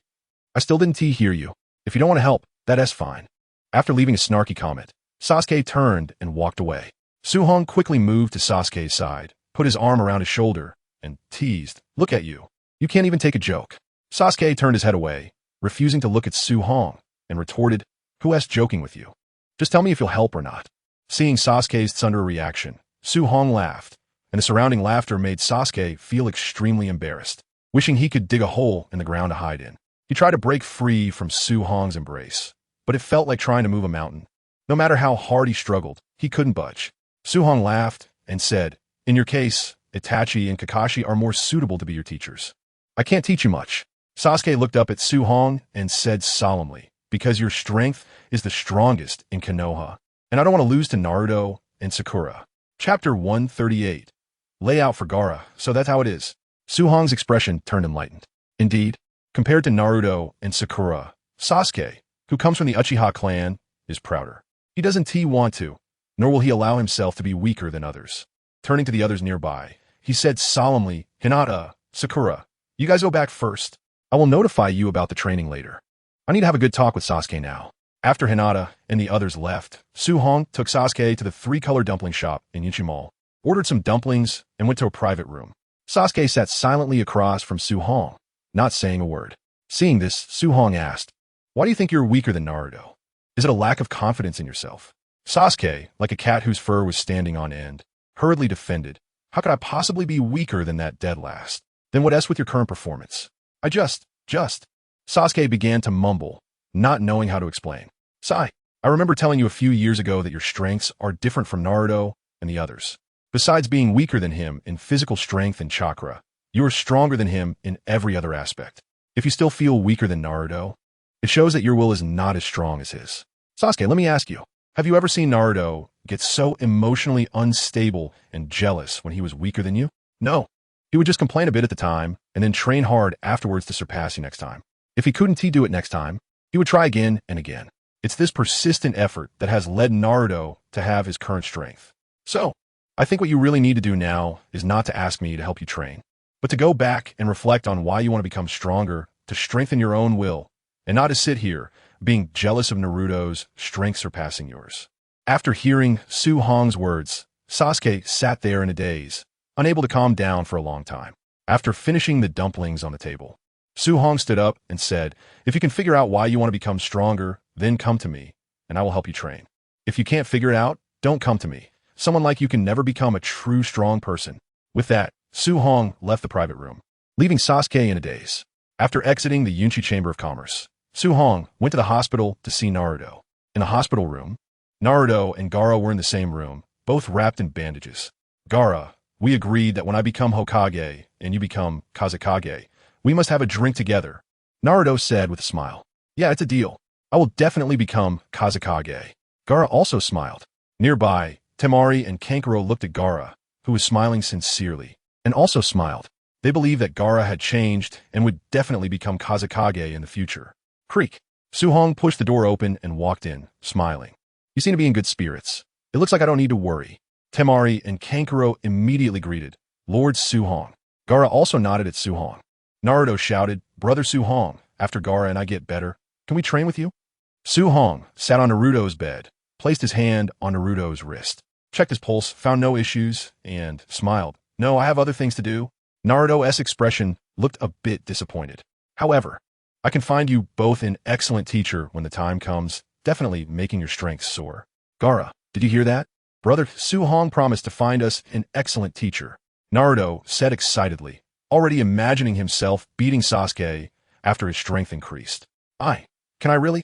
I still didn't hear you. If you don't want to help, that's fine." After leaving a snarky comment, Sasuke turned and walked away. Suhong quickly moved to Sasuke's side, put his arm around his shoulder, and teased, "Look at you. You can't even take a joke." Sasuke turned his head away, refusing to look at Suhong, and retorted, "Who asked joking with you? Just tell me if you'll help or not." Seeing Sasuke's thunder reaction, Suhong laughed, and the surrounding laughter made Sasuke feel extremely embarrassed, wishing he could dig a hole in the ground to hide in. He tried to break free from Suhong's embrace, but it felt like trying to move a mountain. No matter how hard he struggled, he couldn't budge. Suhong laughed and said, "In your case, Itachi and Kakashi are more suitable to be your teachers. I can't teach you much." Sasuke looked up at Suhong and said solemnly, "Because your strength is the strongest in Konoha, and I don't want to lose to Naruto and Sakura." Chapter 138. Layout for Gaara, so that's how it is. Suhong's expression turned enlightened. Indeed, compared to Naruto and Sakura, Sasuke, who comes from the Uchiha clan, is prouder. He doesn't want to, nor will he allow himself to be weaker than others. Turning to the others nearby, he said solemnly, "Hinata, Sakura, you guys go back first. I will notify you about the training later. I need to have a good talk with Sasuke now." After Hinata and the others left, Suhong took Sasuke to the 3-color dumpling shop in Yinchi Mall, ordered some dumplings, and went to a private room. Sasuke sat silently across from Suhong, not saying a word. Seeing this, Suhong asked, "Why do you think you're weaker than Naruto? Is it a lack of confidence in yourself?" Sasuke, like a cat whose fur was standing on end, hurriedly defended, "How could I possibly be weaker than that dead last? Then what else with your current performance? I just. Sasuke began to mumble, not knowing how to explain. "Sai, I remember telling you a few years ago that your strengths are different from Naruto and the others. Besides being weaker than him in physical strength and chakra, you are stronger than him in every other aspect. If you still feel weaker than Naruto, it shows that your will is not as strong as his." Sasuke, let me ask you, have you ever seen Naruto get so emotionally unstable and jealous when he was weaker than you? No. He would just complain a bit at the time, and then train hard afterwards to surpass you next time. If he couldn't do it next time, he would try again and again. It's this persistent effort that has led Naruto to have his current strength. So, I think what you really need to do now is not to ask me to help you train, but to go back and reflect on why you want to become stronger, to strengthen your own will, and not to sit here being jealous of Naruto's strength surpassing yours." After hearing Suhong's words, Sasuke sat there in a daze, unable to calm down for a long time. After finishing the dumplings on the table, Suhong stood up and said, "If you can figure out why you want to become stronger, then come to me, and I will help you train. If you can't figure it out, don't come to me. Someone like you can never become a true strong person." With that, Suhong left the private room, leaving Sasuke in a daze. After exiting the Yunchi Chamber of Commerce, Suhong went to the hospital to see Naruto. In the hospital room, Naruto and Gaara were in the same room, both wrapped in bandages. "Gaara, we agreed that when I become Hokage and you become Kazekage, we must have a drink together," Naruto said with a smile. "Yeah, it's a deal. I will definitely become Kazekage." Gaara also smiled. Nearby, Temari and Kankuro looked at Gaara, who was smiling sincerely, and also smiled. They believed that Gaara had changed and would definitely become Kazekage in the future. Creak. Suhong pushed the door open and walked in, smiling. "You seem to be in good spirits. It looks like I don't need to worry." Temari and Kankuro immediately greeted, "Lord Suhong, Gaara also nodded at Su Hong. Naruto shouted, "Brother Su Hong, after Gaara and I get better, can we train with you?" Su Hong sat on Naruto's bed, placed his hand on Naruto's wrist, checked his pulse, found no issues, and smiled. "No, I have other things to do." Naruto's expression looked a bit disappointed. "However, I can find you both an excellent teacher when the time comes, definitely making your strengths soar." "Gaara, did you hear that? Brother Su Hong promised to find us an excellent teacher," Naruto said excitedly, already imagining himself beating Sasuke after his strength increased. Can I really?"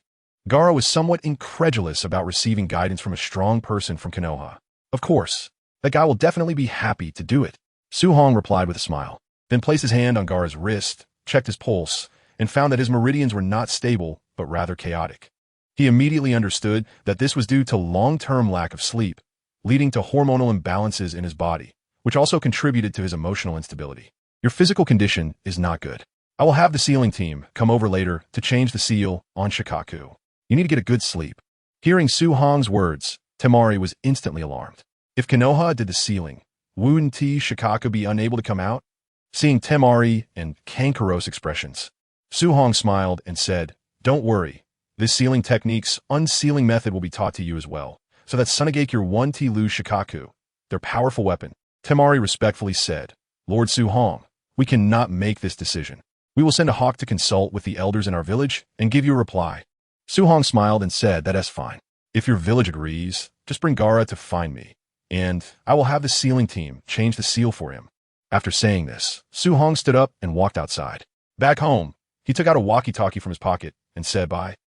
Gaara was somewhat incredulous about receiving guidance from a strong person from Konoha. "Of course, that guy will definitely be happy to do it," Su Hong replied with a smile, then placed his hand on Gaara's wrist, checked his pulse, and found that his meridians were not stable, but rather chaotic. He immediately understood that this was due to long-term lack of sleep, leading to hormonal imbalances in his body, which also contributed to his emotional instability. "Your physical condition is not good. I will have the sealing team come over later to change the seal on Shikaku. You need to get a good sleep." Hearing Su Hong's words, Temari was instantly alarmed. If Konoha did the sealing, wouldn't Shikaku be unable to come out? Seeing Temari and Kankuro's expressions, Su Hong smiled and said, "Don't worry. This sealing technique's unsealing method will be taught to you as well, so that Sunagake your 1T lose Shikaku, their powerful weapon." Temari respectfully said, "Lord Su Hong, we cannot make this decision. We will send a hawk to consult with the elders in our village and give you a reply." Su Hong smiled and said, "That's fine. If your village agrees, just bring Gaara to find me, and I will have the sealing team change the seal for him." After saying this, Su Hong stood up and walked outside. Back home, he took out a walkie-talkie from his pocket and said,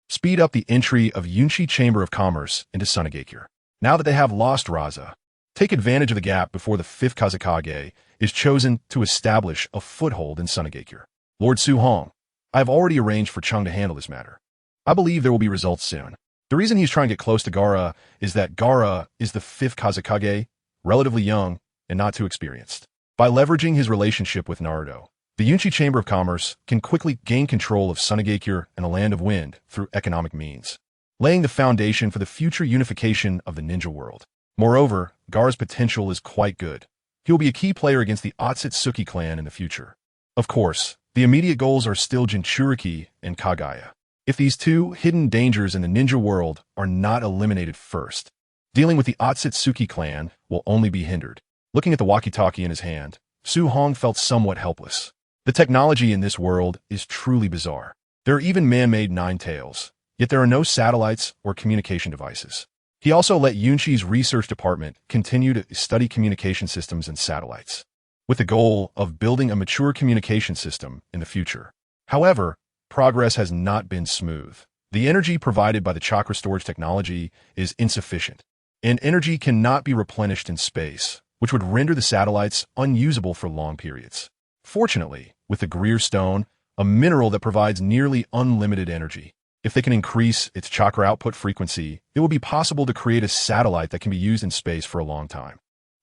"Speed up the entry of Yunchi Chamber of Commerce into Sunagakure. Now that they have lost Raza, take advantage of the gap before the 5th Kazekage is chosen to establish a foothold in Sunagakure. Lord Su Hong, I have already arranged for Chung to handle this matter. I believe there will be results soon." The reason he's trying to get close to Gaara is that Gaara is the 5th Kazekage, relatively young and not too experienced. By leveraging his relationship with Naruto, the Yunchi Chamber of Commerce can quickly gain control of Sunagakure and the Land of Wind through economic means, laying the foundation for the future unification of the ninja world. Moreover, Gaara's potential is quite good. He will be a key player against the Otsutsuki clan in the future. Of course, the immediate goals are still Jinchuriki and Kagaya. If these two hidden dangers in the ninja world are not eliminated first, dealing with the Otsutsuki clan will only be hindered. Looking at the walkie-talkie in his hand, Su Hong felt somewhat helpless. The technology in this world is truly bizarre. There are even man-made nine tails, yet there are no satellites or communication devices. He also let Yunchi's research department continue to study communication systems and satellites, with the goal of building a mature communication system in the future. However, progress has not been smooth. The energy provided by the chakra storage technology is insufficient, and energy cannot be replenished in space, which would render the satellites unusable for long periods. Fortunately, with the Greer Stone, a mineral that provides nearly unlimited energy, if they can increase its chakra output frequency, it will be possible to create a satellite that can be used in space for a long time.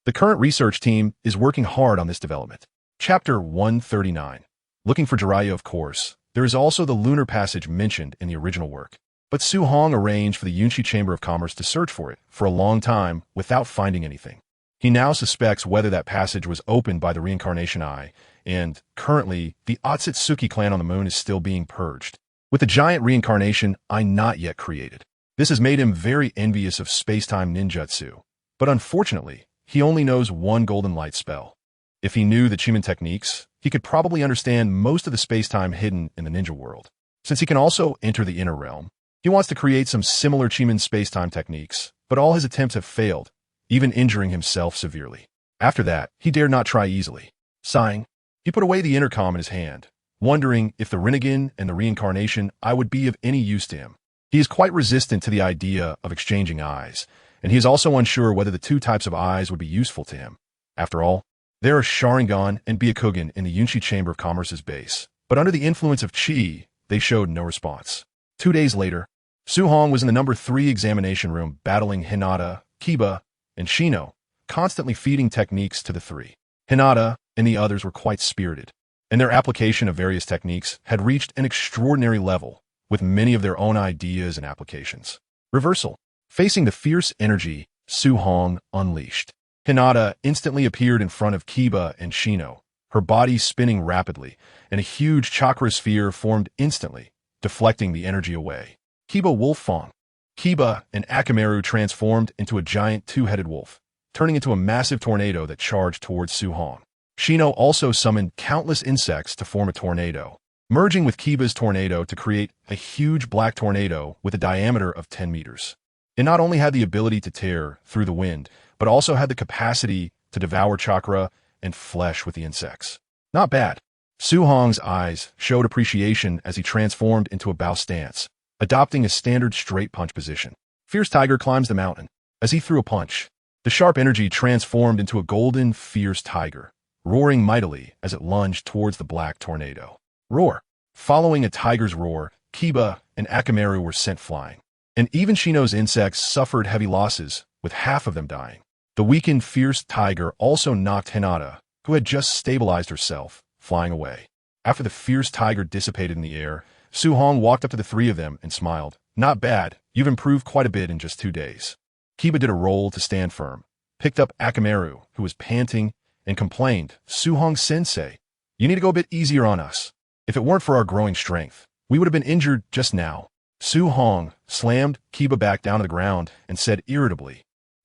The current research team is working hard on this development. Chapter 139. Looking for Jiraiya, of course. There is also the lunar passage mentioned in the original work, but Su Hong arranged for the Yunchi Chamber of Commerce to search for it for a long time without finding anything. He now suspects whether that passage was opened by the reincarnation eye, and currently, the Otsutsuki clan on the moon is still being purged, with the giant reincarnation eye not yet created. This has made him very envious of space-time ninjutsu, but unfortunately, he only knows one golden light spell. If he knew the Chiman techniques, he could probably understand most of the space-time hidden in the ninja world. Since he can also enter the inner realm, he wants to create some similar Chiman space-time techniques, but all his attempts have failed, even injuring himself severely. After that, he dared not try easily. Sighing, he put away the intercom in his hand, wondering if the Rinnegan and the reincarnation eye would be of any use to him. He is quite resistant to the idea of exchanging eyes, and he is also unsure whether the two types of eyes would be useful to him. After all, there are Sharingan and Byakugan in the Yunchi Chamber of Commerce's base, but under the influence of Chi, they showed no response. 2 days later, Su Hong was in the number 3 examination room battling Hinata, Kiba, and Shino, constantly feeding techniques to the three. Hinata and the others were quite spirited, and their application of various techniques had reached an extraordinary level, with many of their own ideas and applications. Reversal. Facing the fierce energy Su Hong unleashed, Hinata instantly appeared in front of Kiba and Shino, her body spinning rapidly, and a huge chakra sphere formed instantly, deflecting the energy away. Kiba Wolf Fong. Kiba and Akamaru transformed into a giant two-headed wolf, turning into a massive tornado that charged towards Su Hong. Shino also summoned countless insects to form a tornado, merging with Kiba's tornado to create a huge black tornado with a diameter of 10 meters. It not only had the ability to tear through the wind, but also had the capacity to devour chakra and flesh with the insects. Not bad. Su Hong's eyes showed appreciation as he transformed into a bow stance, adopting a standard straight punch position. Fierce Tiger climbs the mountain. As he threw a punch, the sharp energy transformed into a golden, fierce tiger, roaring mightily as it lunged towards the black tornado. Roar! Following a tiger's roar, Kiba and Akamaru were sent flying. And even Shino's insects suffered heavy losses, with half of them dying. The weakened, fierce tiger also knocked Hinata, who had just stabilized herself, flying away. After the fierce tiger dissipated in the air, Su Hong walked up to the three of them and smiled. Not bad, you've improved quite a bit in just 2 days. Kiba did a roll to stand firm, picked up Akamaru, who was panting, and complained, Su Hong sensei, you need to go a bit easier on us. If it weren't for our growing strength, we would have been injured just now. Su Hong slammed Kiba back down to the ground and said irritably,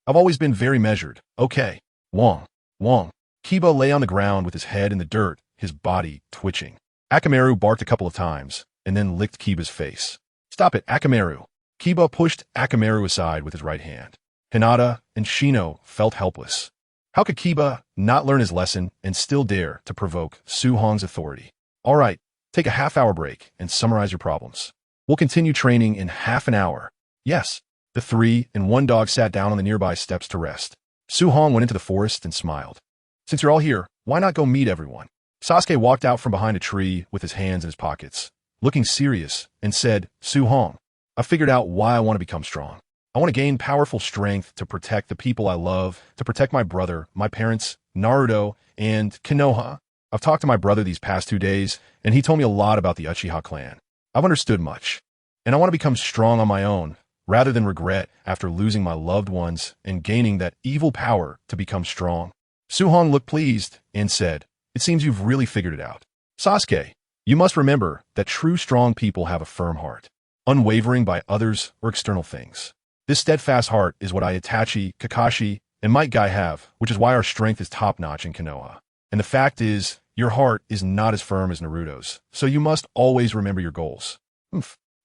I've always been very measured. Okay. Wong. Wong. Kiba lay on the ground with his head in the dirt, his body twitching. Akamaru barked a couple of times, and then licked Kiba's face. Stop it, Akamaru. Kiba pushed Akamaru aside with his right hand. Hinata and Shino felt helpless. How could Kiba not learn his lesson and still dare to provoke Su Hong's authority? All right, take a half-hour break and summarize your problems. We'll continue training in half an hour. Yes. The 3 and 1 dog sat down on the nearby steps to rest. Su Hong went into the forest and smiled. Since you're all here, why not go meet everyone? Sasuke walked out from behind a tree with his hands in his pockets, looking serious, and said, Su Hong, I figured out why I want to become strong. I want to gain powerful strength to protect the people I love, to protect my brother, my parents, Naruto, and Konoha. I've talked to my brother these past 2 days, and he told me a lot about the Uchiha clan. I've understood much, and I want to become strong on my own, rather than regret after losing my loved ones and gaining that evil power to become strong. Su Hong looked pleased and said, It seems you've really figured it out. Sasuke, you must remember that true strong people have a firm heart, unwavering by others or external things. This steadfast heart is what Itachi, Kakashi, and Might Guy have, which is why our strength is top-notch in Konoha. And the fact is, your heart is not as firm as Naruto's, so you must always remember your goals.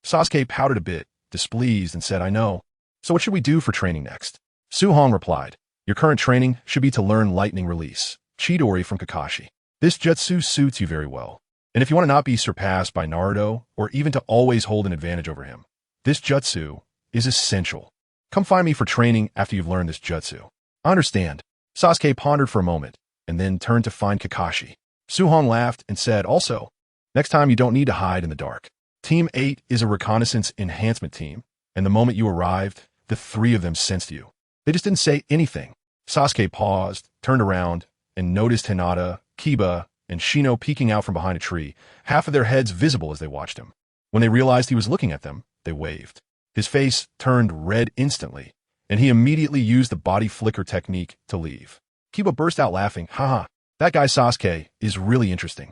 Sasuke pouted a bit, displeased, and said, I know. So what should we do for training next? Su Hong replied, Your current training should be to learn Lightning Release, Chidori from Kakashi. This jutsu suits you very well. And if you want to not be surpassed by Naruto, or even to always hold an advantage over him, this jutsu is essential. Come find me for training after you've learned this jutsu. I understand. Sasuke pondered for a moment, and then turned to find Kakashi. Su Hong laughed and said, Also, next time you don't need to hide in the dark. Team 8 is a reconnaissance enhancement team, and the moment you arrived, the 3 of them sensed you. They just didn't say anything. Sasuke paused, turned around, and noticed Hinata, Kiba, and Shino peeking out from behind a tree, half of their heads visible as they watched him. When they realized he was looking at them, they waved. His face turned red instantly, and he immediately used the body flicker technique to leave. Kiba burst out laughing, Haha, that guy Sasuke is really interesting.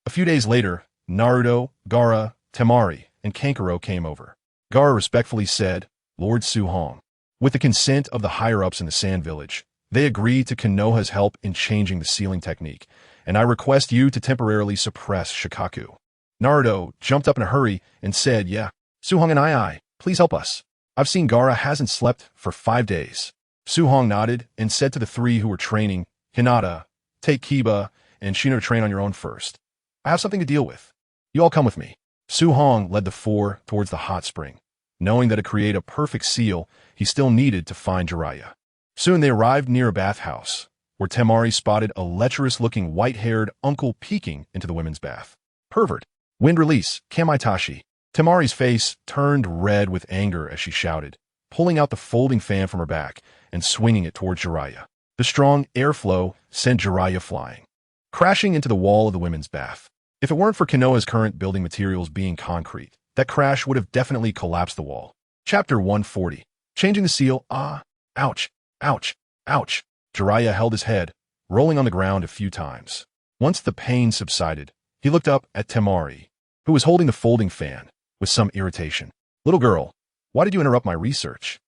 A few days later, Naruto, Gaara, Temari, and Kankuro came over. Gaara respectfully said, Lord Su Hong. With the consent of the higher-ups in the Sand Village, they agreed to Konoha's help in changing the sealing technique, and I request you to temporarily suppress Shikaku. Naruto jumped up in a hurry and said, Yeah, Su Hong and I, please help us. I've seen Gaara hasn't slept for 5 days. Su Hong nodded and said to the 3 who were training, Hinata, take Kiba and Shino to train on your own first. I have something to deal with. You all come with me. Su Hong led the 4 towards the hot spring. Knowing that to create a perfect seal, he still needed to find Jiraiya. Soon they arrived near a bathhouse, where Temari spotted a lecherous-looking white-haired uncle peeking into the women's bath. Pervert. Wind release, Kamaitachi. Temari's face turned red with anger as she shouted, pulling out the folding fan from her back and swinging it towards Jiraiya. The strong airflow sent Jiraiya flying, crashing into the wall of the women's bath. If it weren't for Konoha's current building materials being concrete, that crash would have definitely collapsed the wall. Chapter 140. Changing the seal. Ouch, ouch, ouch. Jiraiya held his head, rolling on the ground a few times. Once the pain subsided, he looked up at Temari, who was holding the folding fan, with some irritation. "Little girl, why did you interrupt my research?"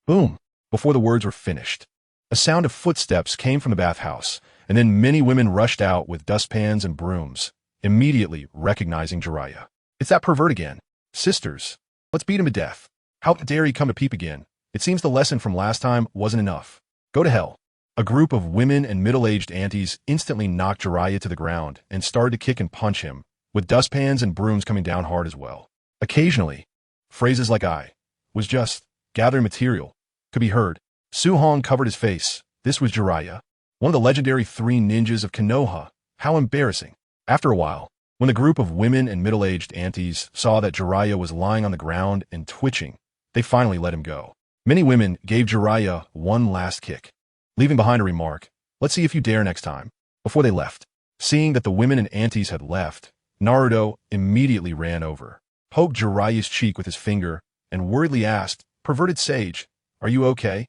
Boom! Before the words were finished, a sound of footsteps came from the bathhouse, and then many women rushed out with dustpans and brooms, immediately recognizing Jiraiya. "It's that pervert again. Sisters, let's beat him to death. How dare he come to peep again? It seems the lesson from last time wasn't enough. Go to hell." A group of women and middle-aged aunties instantly knocked Jiraiya to the ground and started to kick and punch him, with dustpans and brooms coming down hard as well. Occasionally, phrases like "I was just gathering material" could be heard. Su Hong covered his face. This was Jiraiya, one of the legendary 3 ninjas of Konoha. How embarrassing. After a while, when the group of women and middle-aged aunties saw that Jiraiya was lying on the ground and twitching, they finally let him go. Many women gave Jiraiya one last kick, leaving behind a remark, "Let's see if you dare next time," before they left. Seeing that the women and aunties had left, Naruto immediately ran over, poked Jiraiya's cheek with his finger, and worriedly asked, "Perverted sage, are you okay?"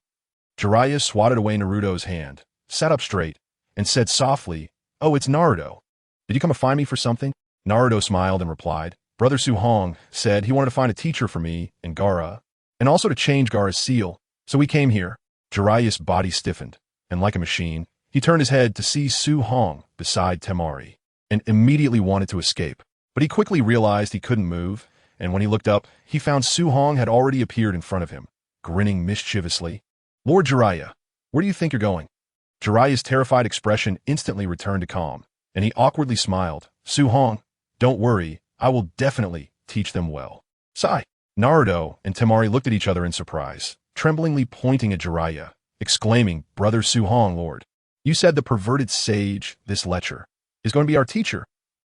Jiraiya swatted away Naruto's hand, sat up straight, and said softly, "Oh, it's Naruto. Did you come to find me for something?" Naruto smiled and replied, "Brother Su Hong said he wanted to find a teacher for me and Gaara, and also to change Gaara's seal, so we came here." Jiraiya's body stiffened, and like a machine, he turned his head to see Su Hong beside Temari, and immediately wanted to escape. But he quickly realized he couldn't move, and when he looked up, he found Su Hong had already appeared in front of him, grinning mischievously. "Lord Jiraiya, where do you think you're going?" Jiraiya's terrified expression instantly returned to calm, and he awkwardly smiled. "Su Hong, don't worry, I will definitely teach them well." Sigh. Naruto and Temari looked at each other in surprise, tremblingly pointing at Jiraiya, exclaiming, "Brother Su Hong, Lord, you said the perverted sage, this lecher, is going to be our teacher."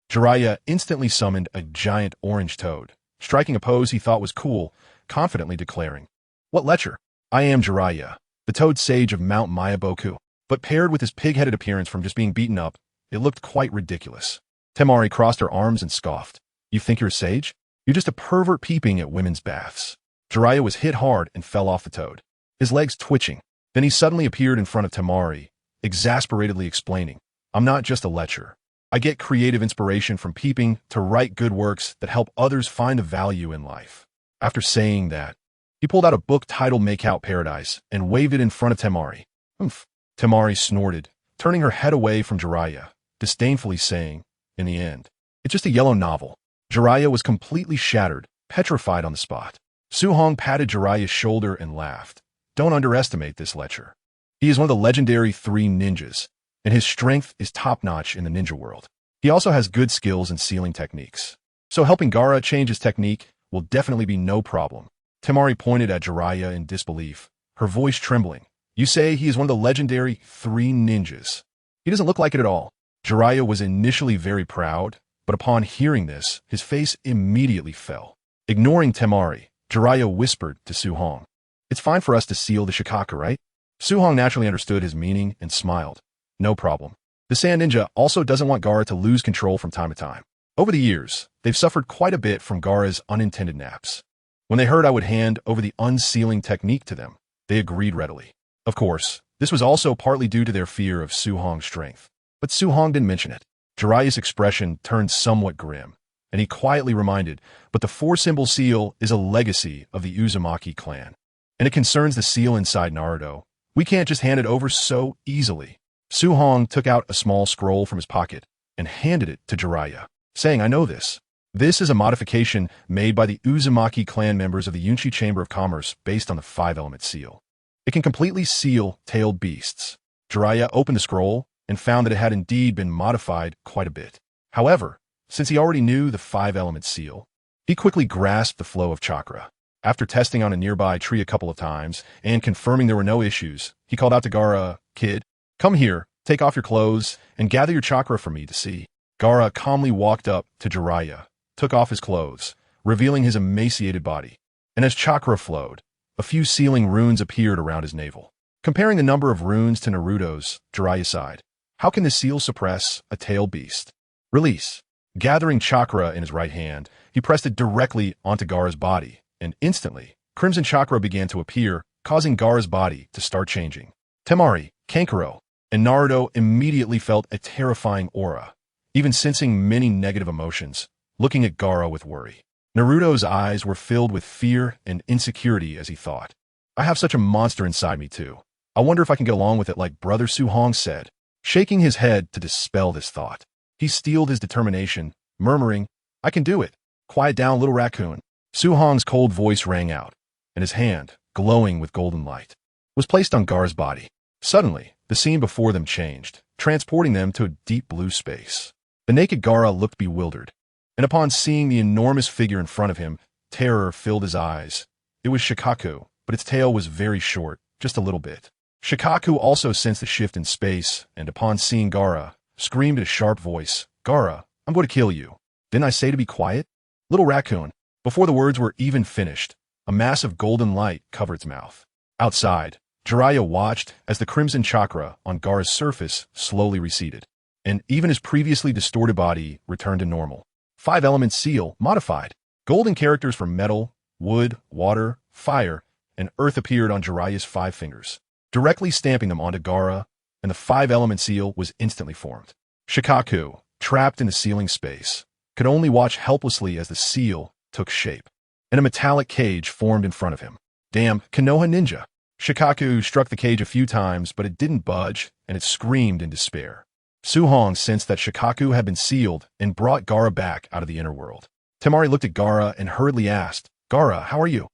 Jiraiya instantly summoned a giant orange toad, striking a pose he thought was cool, confidently declaring, "What lecher? I am Jiraiya, the toad sage of Mount Mayaboku." But paired with his pig-headed appearance from just being beaten up, it looked quite ridiculous. Temari crossed her arms and scoffed. "You think you're a sage? You're just a pervert peeping at women's baths." Jiraiya was hit hard and fell off the toad, his legs twitching. Then he suddenly appeared in front of Temari, exasperatedly explaining, "I'm not just a lecher. I get creative inspiration from peeping to write good works that help others find a value in life." After saying that, he pulled out a book titled Make Out Paradise and waved it in front of Temari. "Oomph." Temari snorted, turning her head away from Jiraiya, disdainfully saying, "In the end, it's just a yellow novel." Jiraiya was completely shattered, petrified on the spot. Su Hong patted Jiraiya's shoulder and laughed. "Don't underestimate this lecher. He is one of the legendary 3 ninjas, and his strength is top-notch in the ninja world. He also has good skills in sealing techniques, so helping Gaara change his technique will definitely be no problem." Temari pointed at Jiraiya in disbelief, her voice trembling. "You say he is one of the legendary 3 ninjas. He doesn't look like it at all." Jiraiya was initially very proud, but upon hearing this, his face immediately fell. Ignoring Temari, Jiraiya whispered to Su Hong, "It's fine for us to seal the Shikaka, right?" Su Hong naturally understood his meaning and smiled. "No problem. The Sand Ninja also doesn't want Gaara to lose control from time to time. Over the years, they've suffered quite a bit from Gaara's unintended naps. When they heard I would hand over the unsealing technique to them, they agreed readily. Of course, this was also partly due to their fear of Su Hong's strength. But Su Hong didn't mention it." Jiraiya's expression turned somewhat grim, and he quietly reminded, "But the 4-symbol seal is a legacy of the Uzumaki clan, and it concerns the seal inside Naruto. We can't just hand it over so easily." Su Hong took out a small scroll from his pocket and handed it to Jiraiya, saying, "I know this. This is a modification made by the Uzumaki clan members of the Yunchi Chamber of Commerce based on the 5-element seal. It can completely seal tailed beasts." Jiraiya opened the scroll and found that it had indeed been modified quite a bit. However, since he already knew the 5-element seal, he quickly grasped the flow of chakra. After testing on a nearby tree a couple of times and confirming there were no issues, he called out to Gaara, "Kid, come here, take off your clothes, and gather your chakra for me to see." Gaara calmly walked up to Jiraiya, took off his clothes, revealing his emaciated body, and as chakra flowed, a few sealing runes appeared around his navel. Comparing the number of runes to Naruto's, Jiraiya sighed. How can the seal suppress a tailed beast? Release. Gathering chakra in his right hand, he pressed it directly onto Gaara's body, and instantly, crimson chakra began to appear, causing Gaara's body to start changing. Temari, Kankuro, and Naruto immediately felt a terrifying aura, even sensing many negative emotions, looking at Gaara with worry. Naruto's eyes were filled with fear and insecurity as he thought, I have such a monster inside me too. I wonder if I can get along with it like Brother Suhong said. Shaking his head to dispel this thought, he steeled his determination, murmuring, I can do it. Quiet down, little raccoon. Suhong's cold voice rang out, and his hand, glowing with golden light, was placed on Gaara's body. Suddenly, the scene before them changed, transporting them to a deep blue space. The naked Gaara looked bewildered, and upon seeing the enormous figure in front of him, terror filled his eyes. It was Shikaku, but its tail was very short, just a little bit. Shikaku also sensed the shift in space, and upon seeing Gaara, screamed in a sharp voice, Gaara, I'm going to kill you. Didn't I say to be quiet? Little raccoon. Before the words were even finished, a massive golden light covered its mouth. Outside, Jiraiya watched as the crimson chakra on Gaara's surface slowly receded, and even his previously distorted body returned to normal. 5-element seal modified. Golden characters for metal, wood, water, fire, and earth appeared on Jiraiya's 5 fingers, directly stamping them onto Gaara, and the 5-element seal was instantly formed. Shikaku, trapped in the sealing space, could only watch helplessly as the seal took shape, and a metallic cage formed in front of him. Damn, Konoha ninja. Shikaku struck the cage a few times, but it didn't budge, and it screamed in despair. Suhong sensed that Shikaku had been sealed and brought Gaara back out of the inner world. Temari looked at Gaara and hurriedly asked, Gaara, how are you?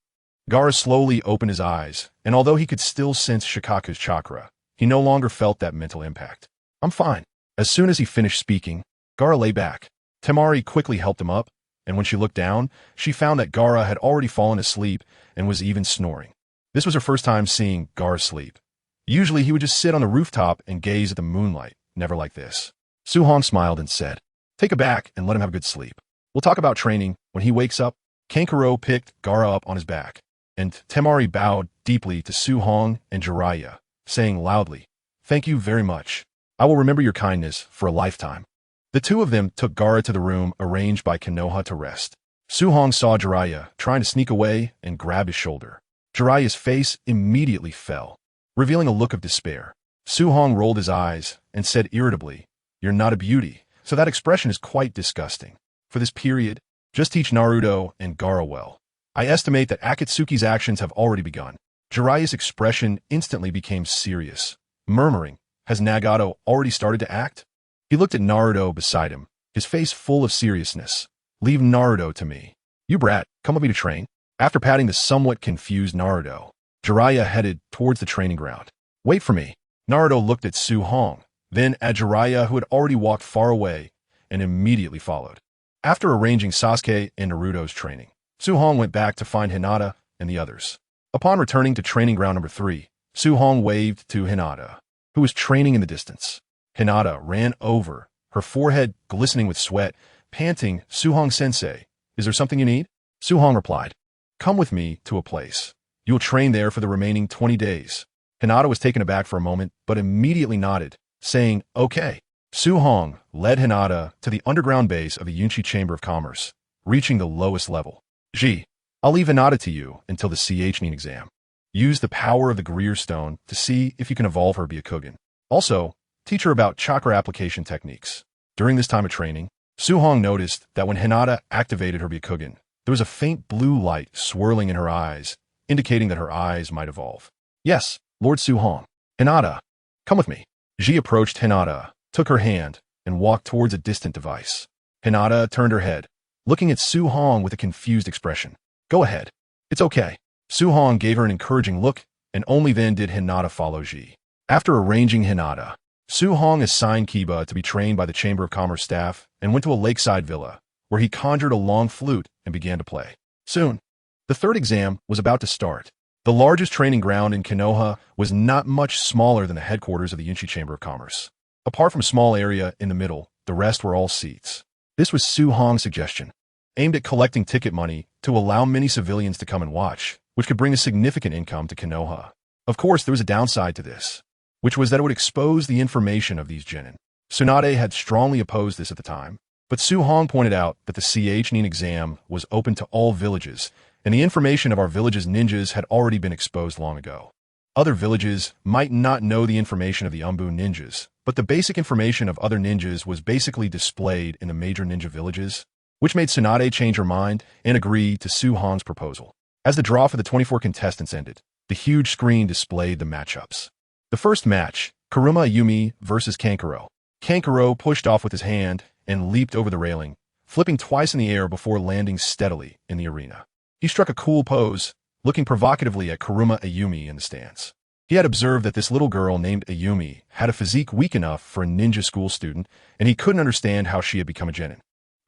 Gaara slowly opened his eyes, and although he could still sense Shikaku's chakra, he no longer felt that mental impact. I'm fine. As soon as he finished speaking, Gaara lay back. Temari quickly helped him up, and when she looked down, she found that Gaara had already fallen asleep and was even snoring. This was her first time seeing Gaara sleep. Usually he would just sit on the rooftop and gaze at the moonlight, never like this. Suhong smiled and said, take a back and let him have a good sleep. We'll talk about training. When he wakes up, Kankuro picked Gaara up on his back, and Temari bowed deeply to Suhong and Jiraiya, saying loudly, thank you very much. I will remember your kindness for a lifetime. The two of them took Gaara to the room arranged by Konoha to rest. Suhong saw Jiraiya trying to sneak away and grabbed his shoulder. Jiraiya's face immediately fell, revealing a look of despair. Suhong rolled his eyes and said irritably, you're not a beauty, so that expression is quite disgusting. For this period, just teach Naruto and Gaara well. I estimate that Akatsuki's actions have already begun. Jiraiya's expression instantly became serious, murmuring, has Nagato already started to act? He looked at Naruto beside him, his face full of seriousness. Leave Naruto to me. You brat, come with me to train. After patting the somewhat confused Naruto, Jiraiya headed towards the training ground. Wait for me. Naruto looked at Suhong, then at Jiraiya, who had already walked far away, and immediately followed. After arranging Sasuke and Naruto's training, Suhong went back to find Hinata and the others. Upon returning to training ground number 3, Suhong waved to Hinata, who was training in the distance. Hinata ran over, her forehead glistening with sweat, panting, Suhong-sensei, is there something you need? Suhong replied, come with me to a place. You will train there for the remaining 20 days. Hinata was taken aback for a moment, but immediately nodded, saying, okay. Suhong led Hinata to the underground base of the Yunchi Chamber of Commerce, reaching the lowest level. I'll leave Hinata to you until the CH-nin exam. Use the power of the Greer Stone to see if you can evolve her Byakugan. Also, teach her about chakra application techniques. During this time of training, Suhong noticed that when Hinata activated her Byakugan, there was a faint blue light swirling in her eyes, indicating that her eyes might evolve. Yes, Lord Suhong. Hinata, come with me. Ji approached Hinata, took her hand, and walked towards a distant device. Hinata turned her head, looking at Suhong with a confused expression. Go ahead. It's okay. Suhong gave her an encouraging look, and only then did Hinata follow Ji. After arranging Hinata, Suhong assigned Kiba to be trained by the Chamber of Commerce staff and went to a lakeside villa, where he conjured a long flute and began to play. Soon, the third exam was about to start. The largest training ground in Konoha was not much smaller than the headquarters of the Yunchi Chamber of Commerce. Apart from a small area in the middle, the rest were all seats. This was Suhong's suggestion, aimed at collecting ticket money to allow many civilians to come and watch, which could bring a significant income to Konoha. Of course, there was a downside to this, which was that it would expose the information of these genin. Tsunade had strongly opposed this at the time, but Suhong pointed out that the CH-nin exam was open to all villages, and the information of our village's ninjas had already been exposed long ago. Other villages might not know the information of the Umbu ninjas, but the basic information of other ninjas was basically displayed in the major ninja villages, which made Tsunade change her mind and agree to Su Hong's proposal. As the draw for the 24 contestants ended, the huge screen displayed the matchups. The first match, Kuruma Ayumi versus Kankuro. Kankuro pushed off with his hand and leaped over the railing, flipping twice in the air before landing steadily in the arena. He struck a cool pose, looking provocatively at Kuruma Ayumi in the stands. He had observed that this little girl named Ayumi had a physique weak enough for a ninja school student, and he couldn't understand how she had become a genin.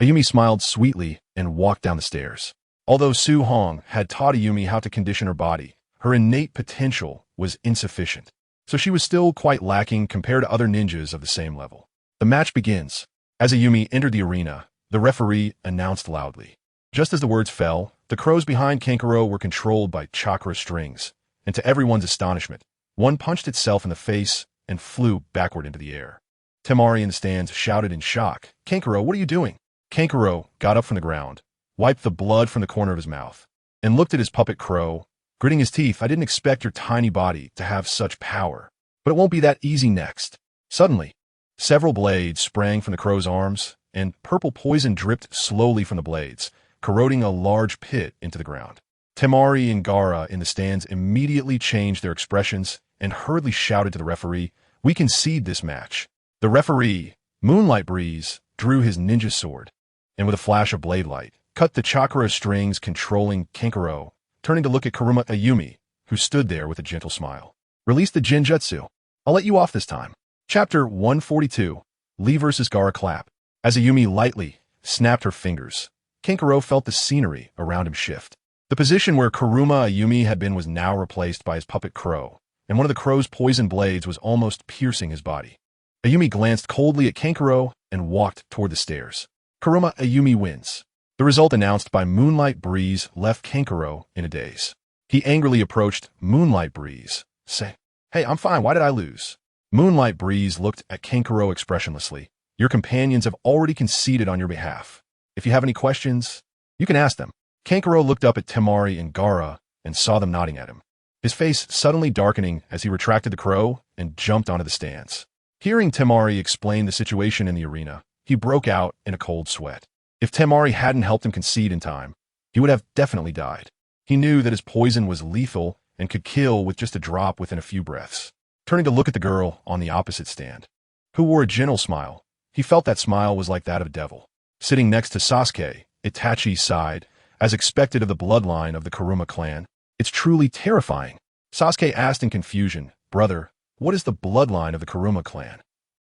Ayumi smiled sweetly and walked down the stairs. Although Su Hong had taught Ayumi how to condition her body, her innate potential was insufficient, so she was still quite lacking compared to other ninjas of the same level. The match begins. As Ayumi entered the arena, the referee announced loudly. Just as the words fell, the crows behind Kankuro were controlled by chakra strings, and to everyone's astonishment, one punched itself in the face and flew backward into the air. Temari in the stands shouted in shock, "Kankuro, what are you doing?" Kankuro got up from the ground, wiped the blood from the corner of his mouth, and looked at his puppet crow, gritting his teeth. "I didn't expect your tiny body to have such power, but it won't be that easy next." Suddenly, several blades sprang from the crow's arms, and purple poison dripped slowly from the blades, corroding a large pit into the ground. Temari and Gaara in the stands immediately changed their expressions and hurriedly shouted to the referee, "We concede this match." The referee, Moonlight Breeze, drew his ninja sword, and with a flash of blade light, cut the chakra strings controlling Kankuro, turning to look at Kuruma Ayumi, who stood there with a gentle smile. "Release the Jinjutsu. I'll let you off this time." Chapter 142, Lee vs. Gaara Clap. As Ayumi lightly snapped her fingers, Kankuro felt the scenery around him shift. The position where Kuruma Ayumi had been was now replaced by his puppet crow, and one of the crow's poison blades was almost piercing his body. Ayumi glanced coldly at Kankuro and walked toward the stairs. Kuruma Ayumi wins. The result announced by Moonlight Breeze left Kankuro in a daze. He angrily approached Moonlight Breeze, saying, "Hey, I'm fine, why did I lose?" Moonlight Breeze looked at Kankuro expressionlessly. "Your companions have already conceded on your behalf. If you have any questions, you can ask them." Kankuro looked up at Temari and Gaara and saw them nodding at him, his face suddenly darkening as he retracted the crow and jumped onto the stands. Hearing Temari explain the situation in the arena, he broke out in a cold sweat. If Temari hadn't helped him concede in time, he would have definitely died. He knew that his poison was lethal and could kill with just a drop within a few breaths. Turning to look at the girl on the opposite stand, who wore a gentle smile, he felt that smile was like that of a devil. Sitting next to Sasuke, Itachi sighed, as expected of the bloodline of the Kuruma clan. "It's truly terrifying." Sasuke asked in confusion, "Brother, what is the bloodline of the Kuruma clan?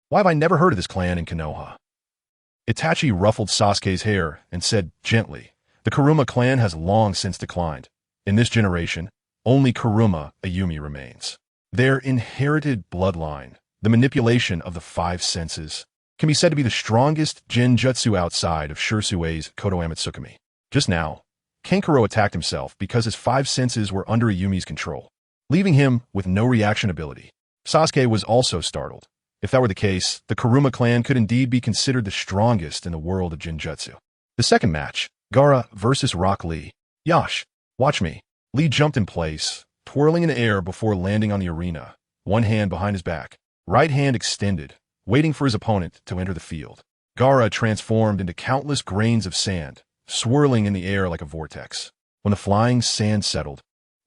Why have I never heard of this clan in Konoha?" Itachi ruffled Sasuke's hair and said gently, "The Kuruma clan has long since declined. In this generation, only Kuruma Ayumi remains. Their inherited bloodline, the manipulation of the five senses, can be said to be the strongest genjutsu outside of Shursue's Kodoama Tsukumi." Just now, Kankuro attacked himself because his five senses were under Ayumi's control, leaving him with no reaction ability. Sasuke was also startled. If that were the case, the Kuruma clan could indeed be considered the strongest in the world of Jinjutsu. The second match, Gaara versus Rock Lee. "Yash, watch me." Lee jumped in place, twirling in the air before landing on the arena, one hand behind his back, right hand extended, waiting for his opponent to enter the field. Gaara transformed into countless grains of sand, swirling in the air like a vortex. When the flying sand settled,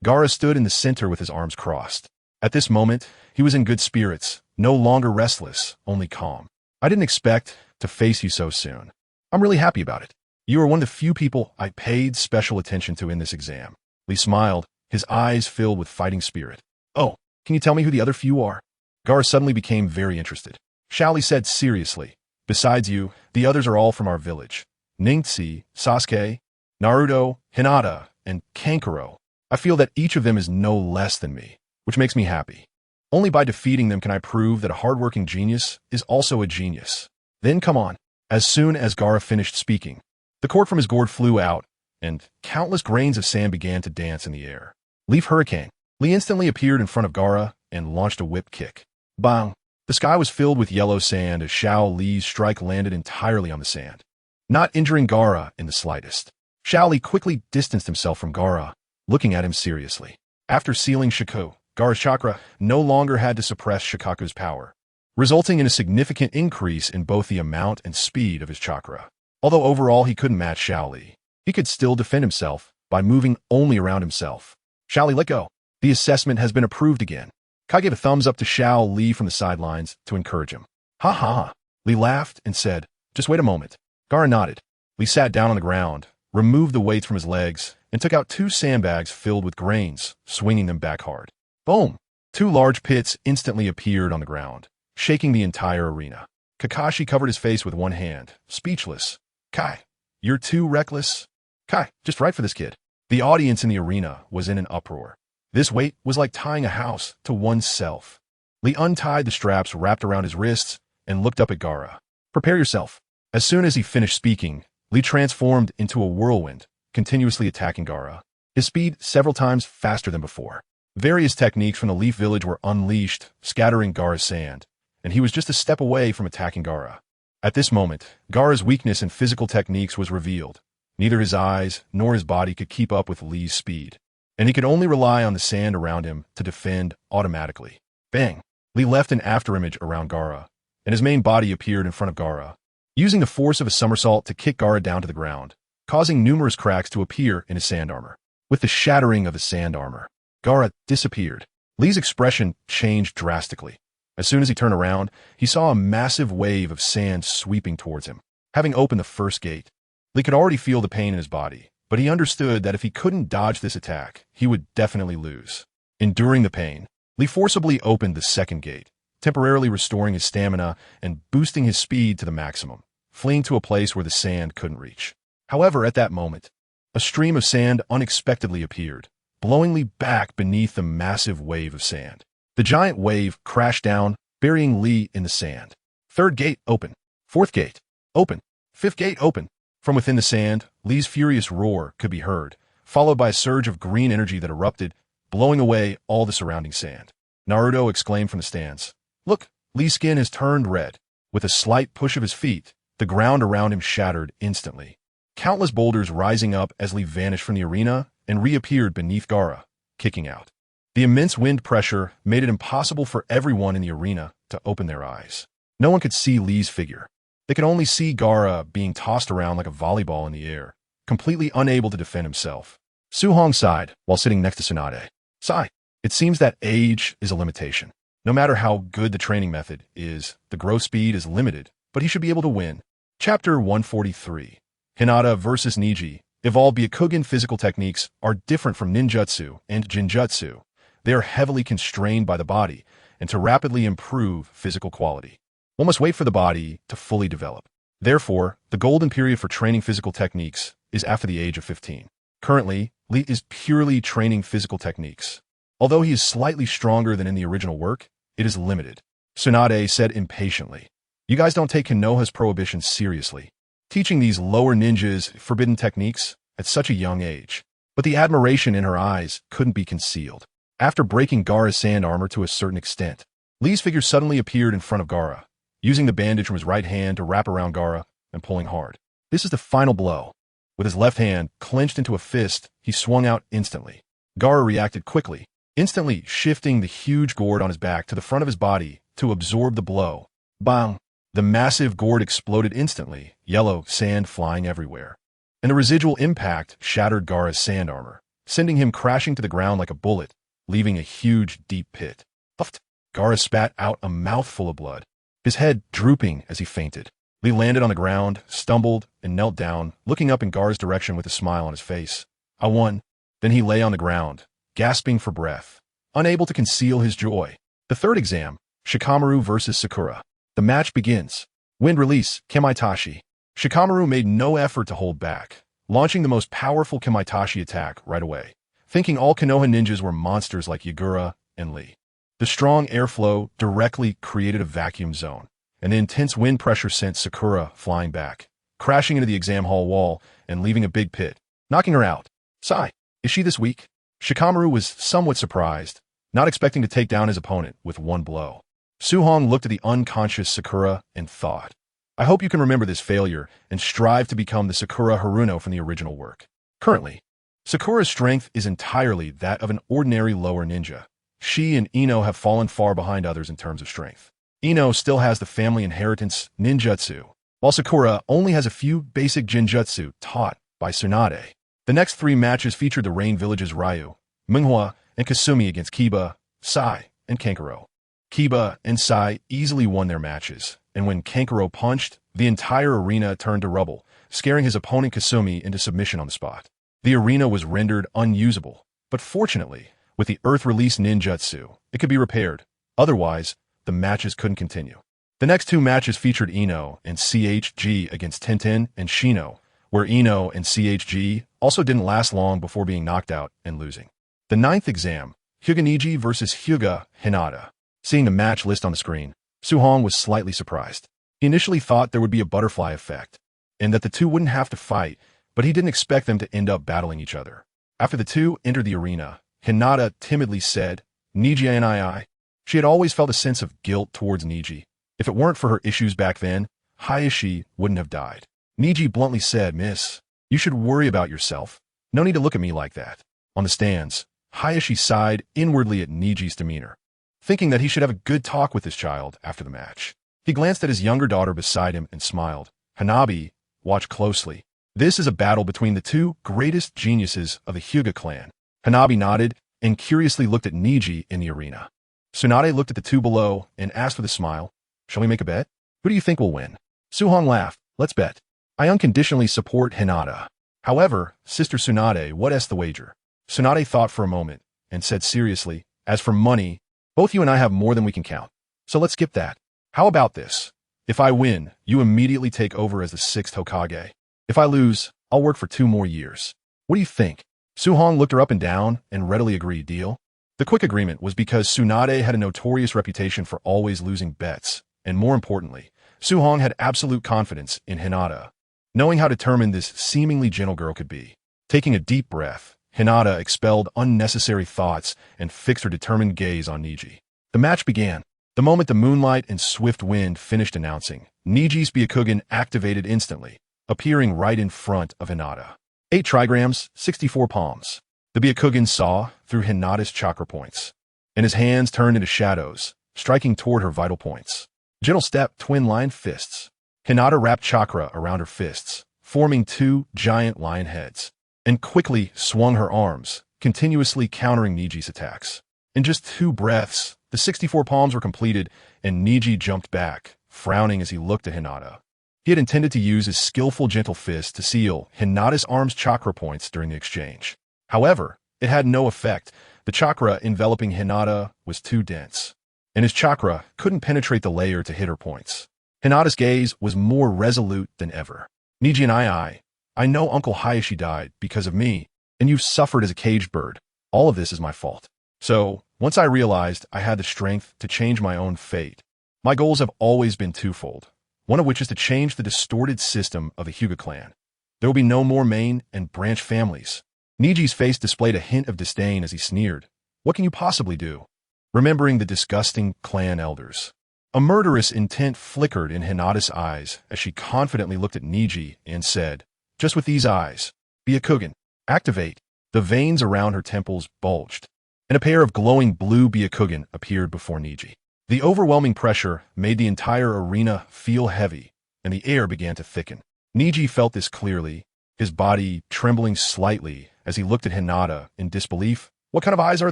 Gaara stood in the center with his arms crossed. At this moment, he was in good spirits, no longer restless, only calm. "I didn't expect to face you so soon. I'm really happy about it. You are one of the few people I paid special attention to in this exam." Lee smiled, his eyes filled with fighting spirit. "Oh, can you tell me who the other few are?" Gaara suddenly became very interested. Shaoli said seriously, "Besides you, the others are all from our village. Ningtsi, Sasuke, Naruto, Hinata, and Kankuro. I feel that each of them is no less than me, which makes me happy. Only by defeating them can I prove that a hardworking genius is also a genius. Then come on." As soon as Gaara finished speaking, the cord from his gourd flew out, and countless grains of sand began to dance in the air. "Leaf Hurricane." Lee instantly appeared in front of Gaara and launched a whip kick. Bang! The sky was filled with yellow sand as Shao Li's strike landed entirely on the sand, not injuring Gaara in the slightest. Shao Li quickly distanced himself from Gaara, looking at him seriously. After sealing Shiko, Gaara's chakra no longer had to suppress Shikaku's power, resulting in a significant increase in both the amount and speed of his chakra. Although overall he couldn't match Xiao Li, he could still defend himself by moving only around himself. Xiao Li, let go. The assessment has been approved again. Kai gave a thumbs up to Xiao Li from the sidelines to encourage him. Ha ha ha. Li laughed and said, just wait a moment. Gaara nodded. Li sat down on the ground, removed the weights from his legs, and took out 2 sandbags filled with grains, swinging them back hard. Boom! 2 large pits instantly appeared on the ground, shaking the entire arena. Kakashi covered his face with one hand, speechless. Kai, you're too reckless. Kai, just right for this kid. The audience in the arena was in an uproar. This weight was like tying a house to oneself. Li untied the straps wrapped around his wrists and looked up at Gaara. Prepare yourself. As soon as he finished speaking, Li transformed into a whirlwind, continuously attacking Gaara, his speed several times faster than before. Various techniques from the Leaf Village were unleashed, scattering Gaara's sand, and he was just a step away from attacking Gaara. At this moment, Gaara's weakness in physical techniques was revealed. Neither his eyes nor his body could keep up with Li's speed, and he could only rely on the sand around him to defend automatically. Bang! Li left an afterimage around Gaara, and his main body appeared in front of Gaara, using the force of a somersault to kick Gaara down to the ground, causing numerous cracks to appear in his sand armor. With the shattering of his sand armor, Gaara disappeared. Li's expression changed drastically. As soon as he turned around, he saw a massive wave of sand sweeping towards him. Having opened the first gate, Li could already feel the pain in his body, but he understood that if he couldn't dodge this attack, he would definitely lose. Enduring the pain, Li forcibly opened the second gate, temporarily restoring his stamina and boosting his speed to the maximum, fleeing to a place where the sand couldn't reach. However, at that moment, a stream of sand unexpectedly appeared, blowing Li back beneath the massive wave of sand. The giant wave crashed down, burying Li in the sand. Third gate open. Fourth gate open. Fifth gate open. From within the sand, Li's furious roar could be heard, followed by a surge of green energy that erupted, blowing away all the surrounding sand. Naruto exclaimed from the stands, "Look, Li's skin has turned red." With a slight push of his feet, the ground around him shattered instantly. Countless boulders rising up as Li vanished from the arena and reappeared beneath Gaara, kicking out. The immense wind pressure made it impossible for everyone in the arena to open their eyes. No one could see Li's figure. They could only see Gaara being tossed around like a volleyball in the air, completely unable to defend himself. Su Hong sighed while sitting next to Tsunade. Sigh. It seems that age is a limitation. No matter how good the training method is, the growth speed is limited, but he should be able to win. Chapter 143. Hinata versus Niji. Evolved Byakugan physical techniques are different from ninjutsu and jinjutsu. They are heavily constrained by the body, and to rapidly improve physical quality, one must wait for the body to fully develop. Therefore, the golden period for training physical techniques is after the age of 15. Currently, Li is purely training physical techniques. Although he is slightly stronger than in the original work, it is limited. Tsunade said impatiently, "You guys don't take Konoha's prohibition seriously, teaching these lower ninjas forbidden techniques at such a young age." But the admiration in her eyes couldn't be concealed. After breaking Gaara's sand armor to a certain extent, Li's figure suddenly appeared in front of Gaara, using the bandage from his right hand to wrap around Gaara and pulling hard. This is the final blow. With his left hand clenched into a fist, he swung out instantly. Gaara reacted quickly, instantly shifting the huge gourd on his back to the front of his body to absorb the blow. Bang! The massive gourd exploded instantly, yellow sand flying everywhere. And the residual impact shattered Gaara's sand armor, sending him crashing to the ground like a bullet, leaving a huge, deep pit. Puffed. Gaara spat out a mouthful of blood, his head drooping as he fainted. Li landed on the ground, stumbled, and knelt down, looking up in Gaara's direction with a smile on his face. "I won." Then he lay on the ground, gasping for breath, unable to conceal his joy. The third exam, Shikamaru versus Sakura. The match begins. Wind release, Kamaitachi. Shikamaru made no effort to hold back, launching the most powerful Kamaitachi attack right away, thinking all Konoha ninjas were monsters like Yagura and Li. The strong airflow directly created a vacuum zone, and the intense wind pressure sent Sakura flying back, crashing into the exam hall wall and leaving a big pit, knocking her out. Sigh, is she this weak? Shikamaru was somewhat surprised, not expecting to take down his opponent with one blow. Su-Hong looked at the unconscious Sakura and thought, "I hope you can remember this failure and strive to become the Sakura Haruno from the original work." Currently, Sakura's strength is entirely that of an ordinary lower ninja. she and Ino have fallen far behind others in terms of strength. Ino still has the family inheritance ninjutsu, while Sakura only has a few basic genjutsu taught by Tsunade. The next 3 matches featured the Rain Village's Ryu, Minghua, and Kasumi against Kiba, Sai, and Kankuro. Kiba and Sai easily won their matches, and when Kankuro punched, the entire arena turned to rubble, scaring his opponent Kasumi into submission on the spot. The arena was rendered unusable, but fortunately, with the Earth-released ninjutsu, it could be repaired. Otherwise, the matches couldn't continue. The next 2 matches featured Ino and CHG against Tenten and Shino, where Ino and CHG also didn't last long before being knocked out and losing. The 9th exam, Hyuga Neji versus Hyuga Hinata. Seeing the match list on the screen, Suhong was slightly surprised. He initially thought there would be a butterfly effect, and that the two wouldn't have to fight, but he didn't expect them to end up battling each other. After the two entered the arena, Hinata timidly said, "Neji and." She had always felt a sense of guilt towards Neji. If it weren't for her issues back then, Hayashi wouldn't have died. Neji bluntly said, "Miss, you should worry about yourself. No need to look at me like that." On the stands, Hayashi sighed inwardly at Neji's demeanor, thinking that he should have a good talk with his child after the match. He glanced at his younger daughter beside him and smiled. "Hanabi, watch closely. This is a battle between the two greatest geniuses of the Hyuga clan." Hanabi nodded and curiously looked at Neji in the arena. Tsunade looked at the two below and asked with a smile, "Shall we make a bet? Who do you think will win?" Suhong laughed. "Let's bet. I unconditionally support Hinata. However, Sister Tsunade, what's the wager?" Tsunade thought for a moment and said seriously, "As for money, both you and I have more than we can count. So let's skip that. How about this? If I win, you immediately take over as the 6th Hokage. If I lose, I'll work for 2 more years. What do you think?" Suhong looked her up and down and readily agreed. "Deal?" The quick agreement was because Tsunade had a notorious reputation for always losing bets, and more importantly, Suhong had absolute confidence in Hinata, knowing how determined this seemingly gentle girl could be. Taking a deep breath, Hinata expelled unnecessary thoughts and fixed her determined gaze on Neji. The match began. The moment the moonlight and swift wind finished announcing, Neji's Byakugan activated instantly, appearing right in front of Hinata. 8 trigrams, 64 palms. The Byakugan saw through Hinata's chakra points, and his hands turned into shadows, striking toward her vital points. Gentle step, twin lion fists. Hinata wrapped chakra around her fists, forming 2 giant lion heads, and quickly swung her arms, continuously countering Neji's attacks. In just 2 breaths, the 64 palms were completed, and Neji jumped back, frowning as he looked at Hinata. He had intended to use his skillful gentle fist to seal Hinata's arm's chakra points during the exchange. However, it had no effect. The chakra enveloping Hinata was too dense, and his chakra couldn't penetrate the layer to hit her points. Hinata's gaze was more resolute than ever. "Neji and I know Uncle Hayashi died because of me, and you've suffered as a caged bird. All of this is my fault. So, once I realized I had the strength to change my own fate, my goals have always been twofold, one of which is to change the distorted system of the Hyuga clan. There will be no more main and branch families." Neji's face displayed a hint of disdain as he sneered. "What can you possibly do?" Remembering the disgusting clan elders, a murderous intent flickered in Hinata's eyes as she confidently looked at Neji and said, "Just with these eyes, Byakugan, activate." The veins around her temples bulged, and a pair of glowing blue Byakugan appeared before Neji. The overwhelming pressure made the entire arena feel heavy, and the air began to thicken. Neji felt this clearly, his body trembling slightly as he looked at Hinata in disbelief. "What kind of eyes are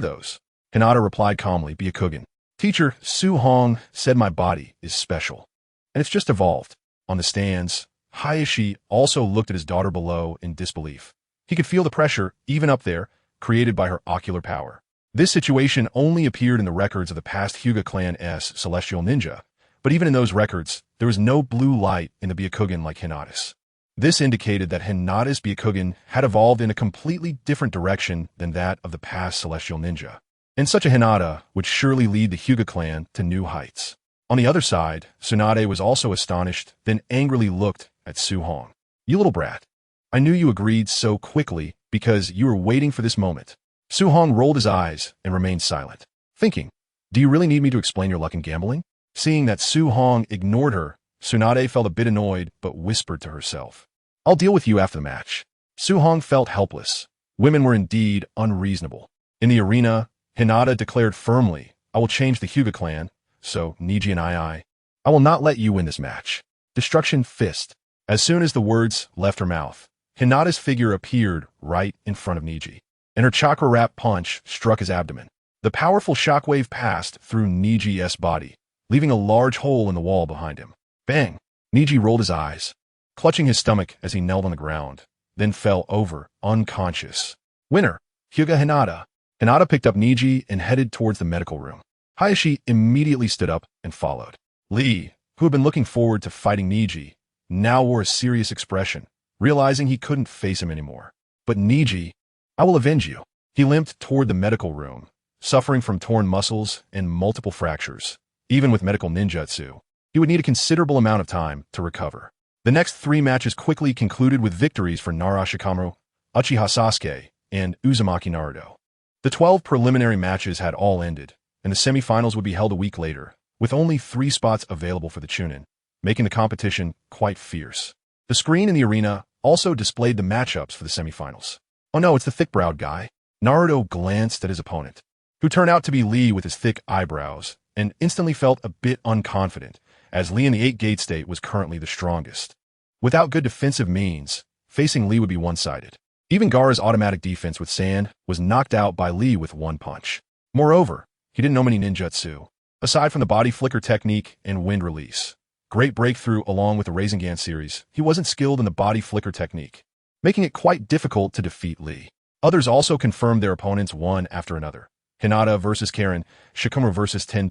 those?" Hinata replied calmly, "Byakugan. Teacher Suhong said my body is special, and it's just evolved." On the stands, Hayashi also looked at his daughter below in disbelief. He could feel the pressure, even up there, created by her ocular power. This situation only appeared in the records of the past Hyuga clan's celestial ninja, but even in those records, there was no blue light in the Byakugan like Hinata's. This indicated that Hinata's Byakugan had evolved in a completely different direction than that of the past celestial ninja, and such a Hinata would surely lead the Hyuga clan to new heights. On the other side, Tsunade was also astonished, then angrily looked at Suhong. "You little brat. I knew you agreed so quickly because you were waiting for this moment." Suhong rolled his eyes and remained silent, thinking, "Do you really need me to explain your luck in gambling?" Seeing that Suhong ignored her, Tsunade felt a bit annoyed but whispered to herself, "I'll deal with you after the match." Suhong felt helpless. Women were indeed unreasonable. In the arena, Hinata declared firmly, I will change the Hyuga clan, so Niji and I will not let you win this match. Destruction fist. As soon as the words left her mouth, Hinata's figure appeared right in front of Niji, and her chakra-wrapped punch struck his abdomen. The powerful shockwave passed through Niji's body, leaving a large hole in the wall behind him. Bang! Niji rolled his eyes, clutching his stomach as he knelt on the ground, then fell over, unconscious. Winner, Hyuga Hinata. Hinata picked up Niji and headed towards the medical room. Hayashi immediately stood up and followed. Lee, who had been looking forward to fighting Niji, now wore a serious expression, realizing he couldn't face him anymore. But Niji, I will avenge you. He limped toward the medical room, suffering from torn muscles and multiple fractures. Even with medical ninjutsu, he would need a considerable amount of time to recover. The next 3 matches quickly concluded with victories for Nara Shikamaru, Uchiha Sasuke, and Uzumaki Naruto. The 12 preliminary matches had all ended, and the semifinals would be held a week later, with only 3 spots available for the Chunin, making the competition quite fierce. The screen in the arena also displayed the matchups for the semifinals. Oh no, it's the thick-browed guy. Naruto glanced at his opponent, who turned out to be Lee with his thick eyebrows, and instantly felt a bit unconfident, as Lee in the 8-gate state was currently the strongest. Without good defensive means, facing Lee would be one-sided. Even Gaara's automatic defense with sand was knocked out by Lee with 1 punch. Moreover, he didn't know many ninjutsu, aside from the body flicker technique and wind release. Great breakthrough along with the Rasengan series, he wasn't skilled in the body flicker technique, making it quite difficult to defeat Lee. Others also confirmed their opponents one after another. Hinata versus Karen, Shikamaru versus Ten,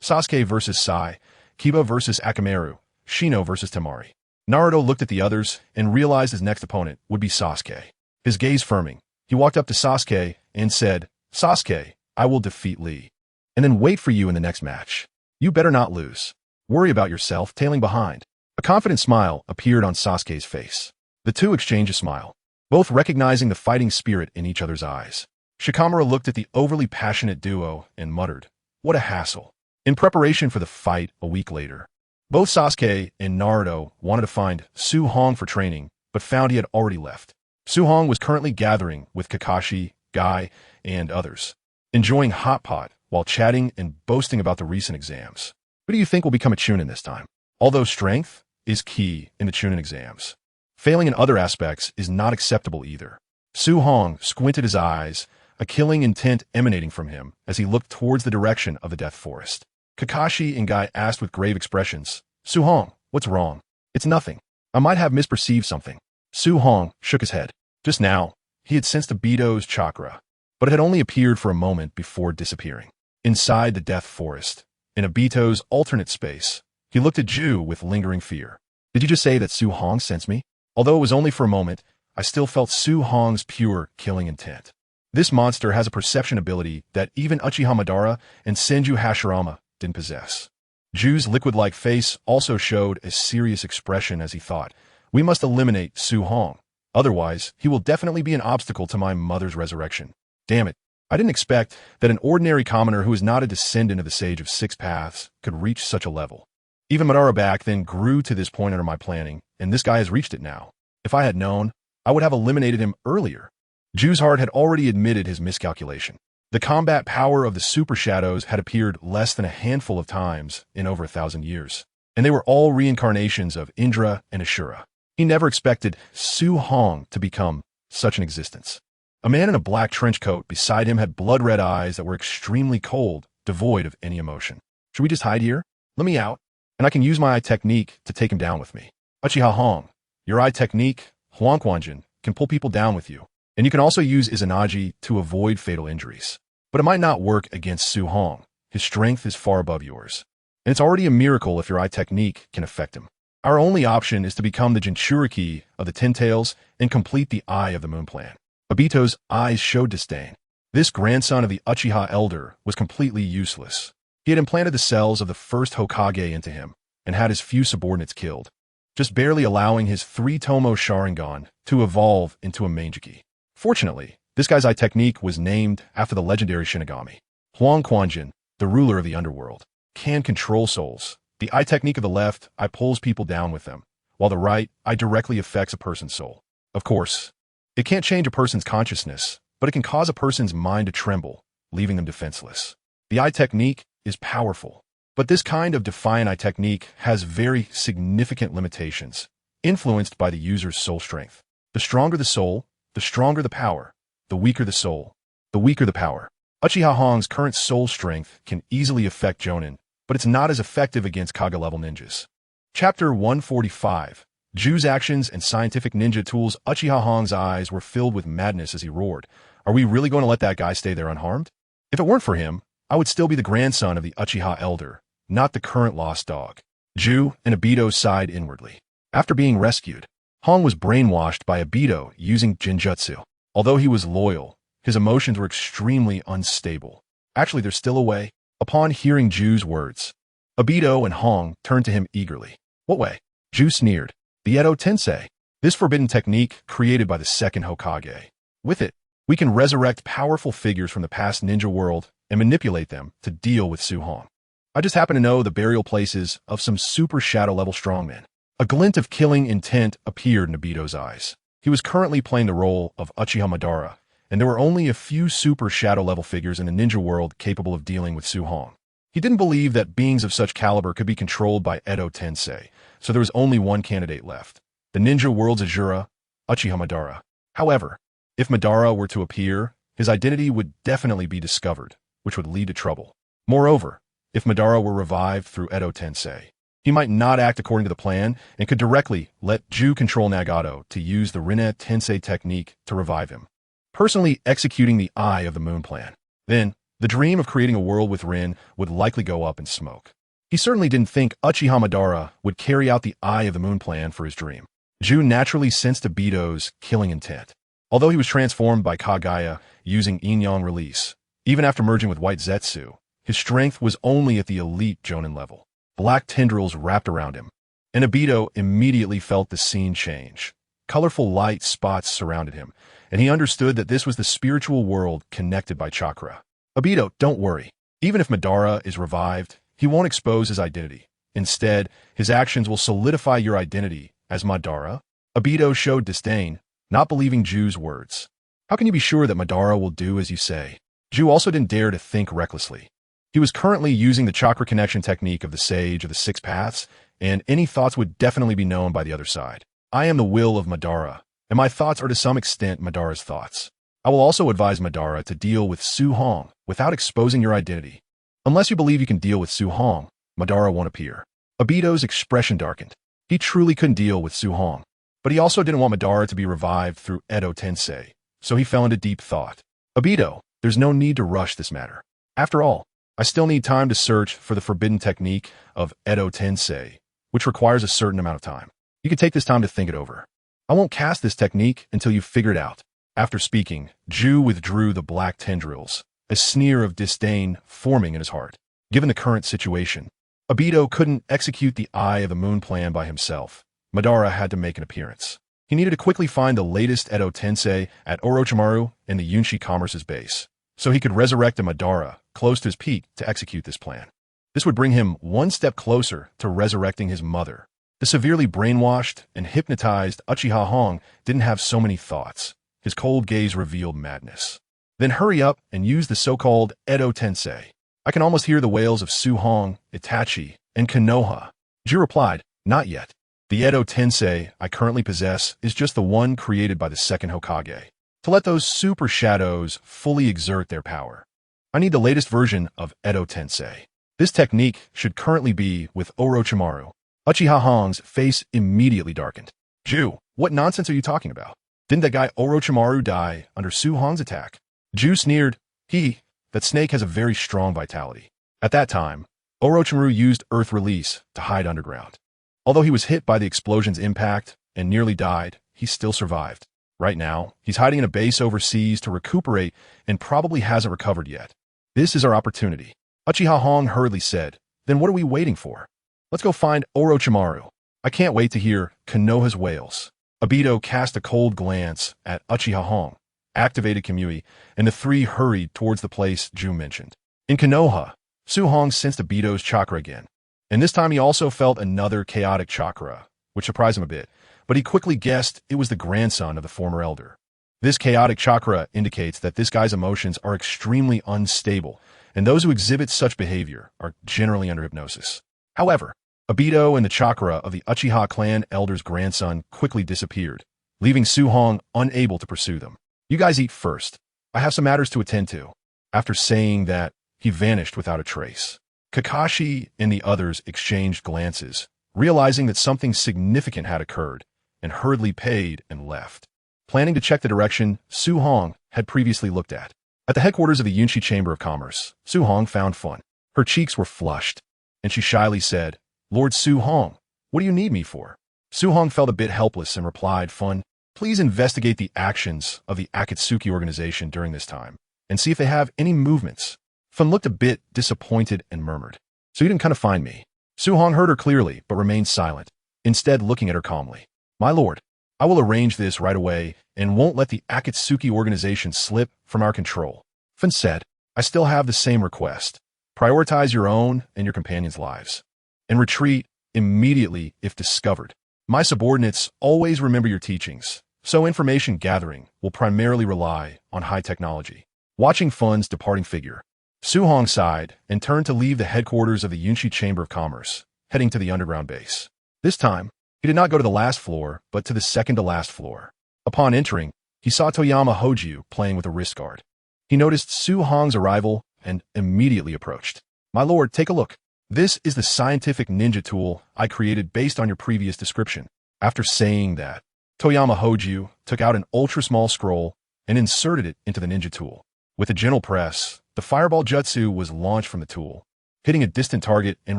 Sasuke versus Sai, Kiba versus Akamaru, Shino versus Temari. Naruto looked at the others and realized his next opponent would be Sasuke. His gaze firming, he walked up to Sasuke and said, Sasuke, I will defeat Lee, and then wait for you in the next match. You better not lose. Worry about yourself, tailing behind. A confident smile appeared on Sasuke's face. The two exchanged a smile, both recognizing the fighting spirit in each other's eyes. Shikamaru looked at the overly passionate duo and muttered, what a hassle. In preparation for the fight a week later, both Sasuke and Naruto wanted to find Su Hong for training, but found he had already left. Su Hong was currently gathering with Kakashi, Guy, and others, enjoying hot pot while chatting and boasting about the recent exams. Who do you think will become a Chunin this time? Although strength is key in the Chunin exams, failing in other aspects is not acceptable either. Su Hong squinted his eyes, a killing intent emanating from him as he looked towards the direction of the Death Forest. Kakashi and Guy asked with grave expressions, Su Hong, what's wrong? It's nothing. I might have misperceived something. Su Hong shook his head. Just now, he had sensed Obito's chakra, but it had only appeared for a moment before disappearing. Inside the Death Forest, in Obito's alternate space, he looked at Ju with lingering fear. Did you just say that Su Hong sensed me? Although it was only for a moment, I still felt Su Hong's pure killing intent. This monster has a perception ability that even Uchiha Madara and Senju Hashirama didn't possess. Ju's liquid-like face also showed a serious expression as he thought, we must eliminate Su Hong. Otherwise, he will definitely be an obstacle to my mother's resurrection. Damn it. I didn't expect that an ordinary commoner who is not a descendant of the Sage of Six Paths could reach such a level. Even Madara back then grew to this point under my planning, and this guy has reached it now. If I had known, I would have eliminated him earlier. Ju's heart had already admitted his miscalculation. The combat power of the Super Shadows had appeared less than a handful of times in over 1,000 years, and they were all reincarnations of Indra and Ashura. He never expected Su Hong to become such an existence. A man in a black trench coat beside him had blood-red eyes that were extremely cold, devoid of any emotion. Should we just hide here? Let me out, and I can use my eye technique to take him down with me. Uchiha Hong, your eye technique, Huangquanjin, can pull people down with you, and you can also use Izanagi to avoid fatal injuries. But it might not work against Su Hong. His strength is far above yours, and it's already a miracle if your eye technique can affect him. Our only option is to become the Jinchuriki of the Ten Tails and complete the Eye of the Moon plan. Obito's eyes showed disdain. This grandson of the Uchiha Elder was completely useless. He had implanted the cells of the first Hokage into him and had his few subordinates killed, just barely allowing his 3-tomo Sharingan to evolve into a Manjiki. Fortunately, this guy's eye technique was named after the legendary Shinigami. Huangquanjin, the ruler of the underworld, can control souls. The eye technique of the left eye pulls people down with them, while the right eye directly affects a person's soul. Of course, it can't change a person's consciousness, but it can cause a person's mind to tremble, leaving them defenseless. The eye technique is powerful, but this kind of defiant eye technique has very significant limitations, influenced by the user's soul strength. The stronger the soul, the stronger the power. The weaker the soul, the weaker the power. Uchiha Hong's current soul strength can easily affect Jonin, but it's not as effective against Kage-level ninjas. Chapter 145. Ju's actions and scientific ninja tools. Uchiha Hong's eyes were filled with madness as he roared. Are we really going to let that guy stay there unharmed? If it weren't for him, I would still be the grandson of the Uchiha elder, not the current lost dog. Ju and Obito sighed inwardly. After being rescued, Hong was brainwashed by Obito using ninjutsu. Although he was loyal, his emotions were extremely unstable. Actually, there's still a way. Upon hearing Ju's words, Obito and Hong turned to him eagerly. What way? Ju sneered. The Edo Tensei. This forbidden technique created by the second Hokage. With it, we can resurrect powerful figures from the past ninja world and manipulate them to deal with Su Hong. I just happen to know the burial places of some super shadow-level strongmen. A glint of killing intent appeared in Obito's eyes. He was currently playing the role of Uchiha Madara, and there were only a few super shadow-level figures in the ninja world capable of dealing with Su Hong. He didn't believe that beings of such caliber could be controlled by Edo Tensei, so there was only one candidate left, the ninja world's Ajura, Uchiha Madara. However, if Madara were to appear, his identity would definitely be discovered, which would lead to trouble. Moreover, if Madara were revived through Edo Tensei, he might not act according to the plan and could directly let Ju control Nagato to use the Rinne Tensei technique to revive him, personally executing the Eye of the Moon plan. Then, the dream of creating a world with Rin would likely go up in smoke. He certainly didn't think Uchiha Madara would carry out the Eye of the Moon plan for his dream. Ju naturally sensed Obito's killing intent. Although he was transformed by Kaguya using Yin-Yang release, even after merging with White Zetsu, his strength was only at the elite Jonin level. Black tendrils wrapped around him, and Obito immediately felt the scene change. Colorful light spots surrounded him, and he understood that this was the spiritual world connected by chakra. Obito, don't worry. Even if Madara is revived, he won't expose his identity. Instead, his actions will solidify your identity as Madara. Obito showed disdain, not believing Ju's words. How can you be sure that Madara will do as you say? Ju also didn't dare to think recklessly. He was currently using the chakra connection technique of the Sage of the Six Paths, and any thoughts would definitely be known by the other side. I am the will of Madara, and my thoughts are to some extent Madara's thoughts. I will also advise Madara to deal with Su Hong without exposing your identity. Unless you believe you can deal with Su Hong, Madara won't appear. Obito's expression darkened. He truly couldn't deal with Su Hong, but he also didn't want Madara to be revived through Edo Tensei, so he fell into deep thought. Obito, there's no need to rush this matter. After all, I still need time to search for the forbidden technique of Edo Tensei, which requires a certain amount of time. You can take this time to think it over. I won't cast this technique until you figure it out. After speaking, Ju withdrew the black tendrils, a sneer of disdain forming in his heart. Given the current situation, Obito couldn't execute the Eye of the Moon plan by himself. Madara had to make an appearance. He needed to quickly find the latest Edo Tensei at Orochimaru in the Yunshi Commerce's base, so he could resurrect a Madara close to his peak to execute this plan. This would bring him one step closer to resurrecting his mother. The severely brainwashed and hypnotized Uchiha Hong didn't have so many thoughts. His cold gaze revealed madness. Then hurry up and use the so-called Edo Tensei. I can almost hear the wails of Su Hong, Itachi, and Konoha. Ju replied, not yet. The Edo Tensei I currently possess is just the one created by the second Hokage, to let those super shadows fully exert their power. I need the latest version of Edo Tensei. This technique should currently be with Orochimaru. Uchiha Hong's face immediately darkened. Ju, what nonsense are you talking about? Didn't that guy Orochimaru die under Su Hong's attack? Ju sneered. That snake has a very strong vitality. At that time, Orochimaru used Earth Release to hide underground. Although he was hit by the explosion's impact and nearly died, he still survived. Right now, he's hiding in a base overseas to recuperate and probably hasn't recovered yet. This is our opportunity. Uchiha Hong hurriedly said, then what are we waiting for? Let's go find Orochimaru. I can't wait to hear Konoha's wails. Obito cast a cold glance at Uchiha Hong, activated Kamui, and the three hurried towards the place Ju mentioned. In Konoha, Su Hong sensed Obito's chakra again, and this time he also felt another chaotic chakra, which surprised him a bit, but he quickly guessed it was the grandson of the former elder. This chaotic chakra indicates that this guy's emotions are extremely unstable, and those who exhibit such behavior are generally under hypnosis. However, Obito and the chakra of the Uchiha clan elder's grandson quickly disappeared, leaving Su Hong unable to pursue them. You guys eat first. I have some matters to attend to. After saying that, he vanished without a trace. Kakashi and the others exchanged glances, realizing that something significant had occurred, and hurriedly paid and left, planning to check the direction Su Hong had previously looked at. At the headquarters of the Yunshi Chamber of Commerce, Su Hong found Fun. Her cheeks were flushed, and she shyly said, "Lord Su Hong, what do you need me for?" Su Hong felt a bit helpless and replied, "Fun, please investigate the actions of the Akatsuki organization during this time, and see if they have any movements." Fun looked a bit disappointed and murmured, "So you didn't come to find me." Su Hong heard her clearly, but remained silent, instead looking at her calmly. "My lord, I will arrange this right away and won't let the Akatsuki organization slip from our control." Fun said, "I still have the same request. Prioritize your own and your companions' lives, and retreat immediately if discovered. My subordinates always remember your teachings, so information gathering will primarily rely on high technology." Watching Fun's departing figure, Su Hong sighed and turned to leave the headquarters of the Yunshi Chamber of Commerce, heading to the underground base. This time, he did not go to the last floor, but to the second-to-last floor. Upon entering, he saw Toyama Hoju playing with a wrist guard. He noticed Su Hong's arrival and immediately approached. "My lord, take a look. This is the scientific ninja tool I created based on your previous description." After saying that, Toyama Hoju took out an ultra-small scroll and inserted it into the ninja tool. With a gentle press, the fireball jutsu was launched from the tool, hitting a distant target and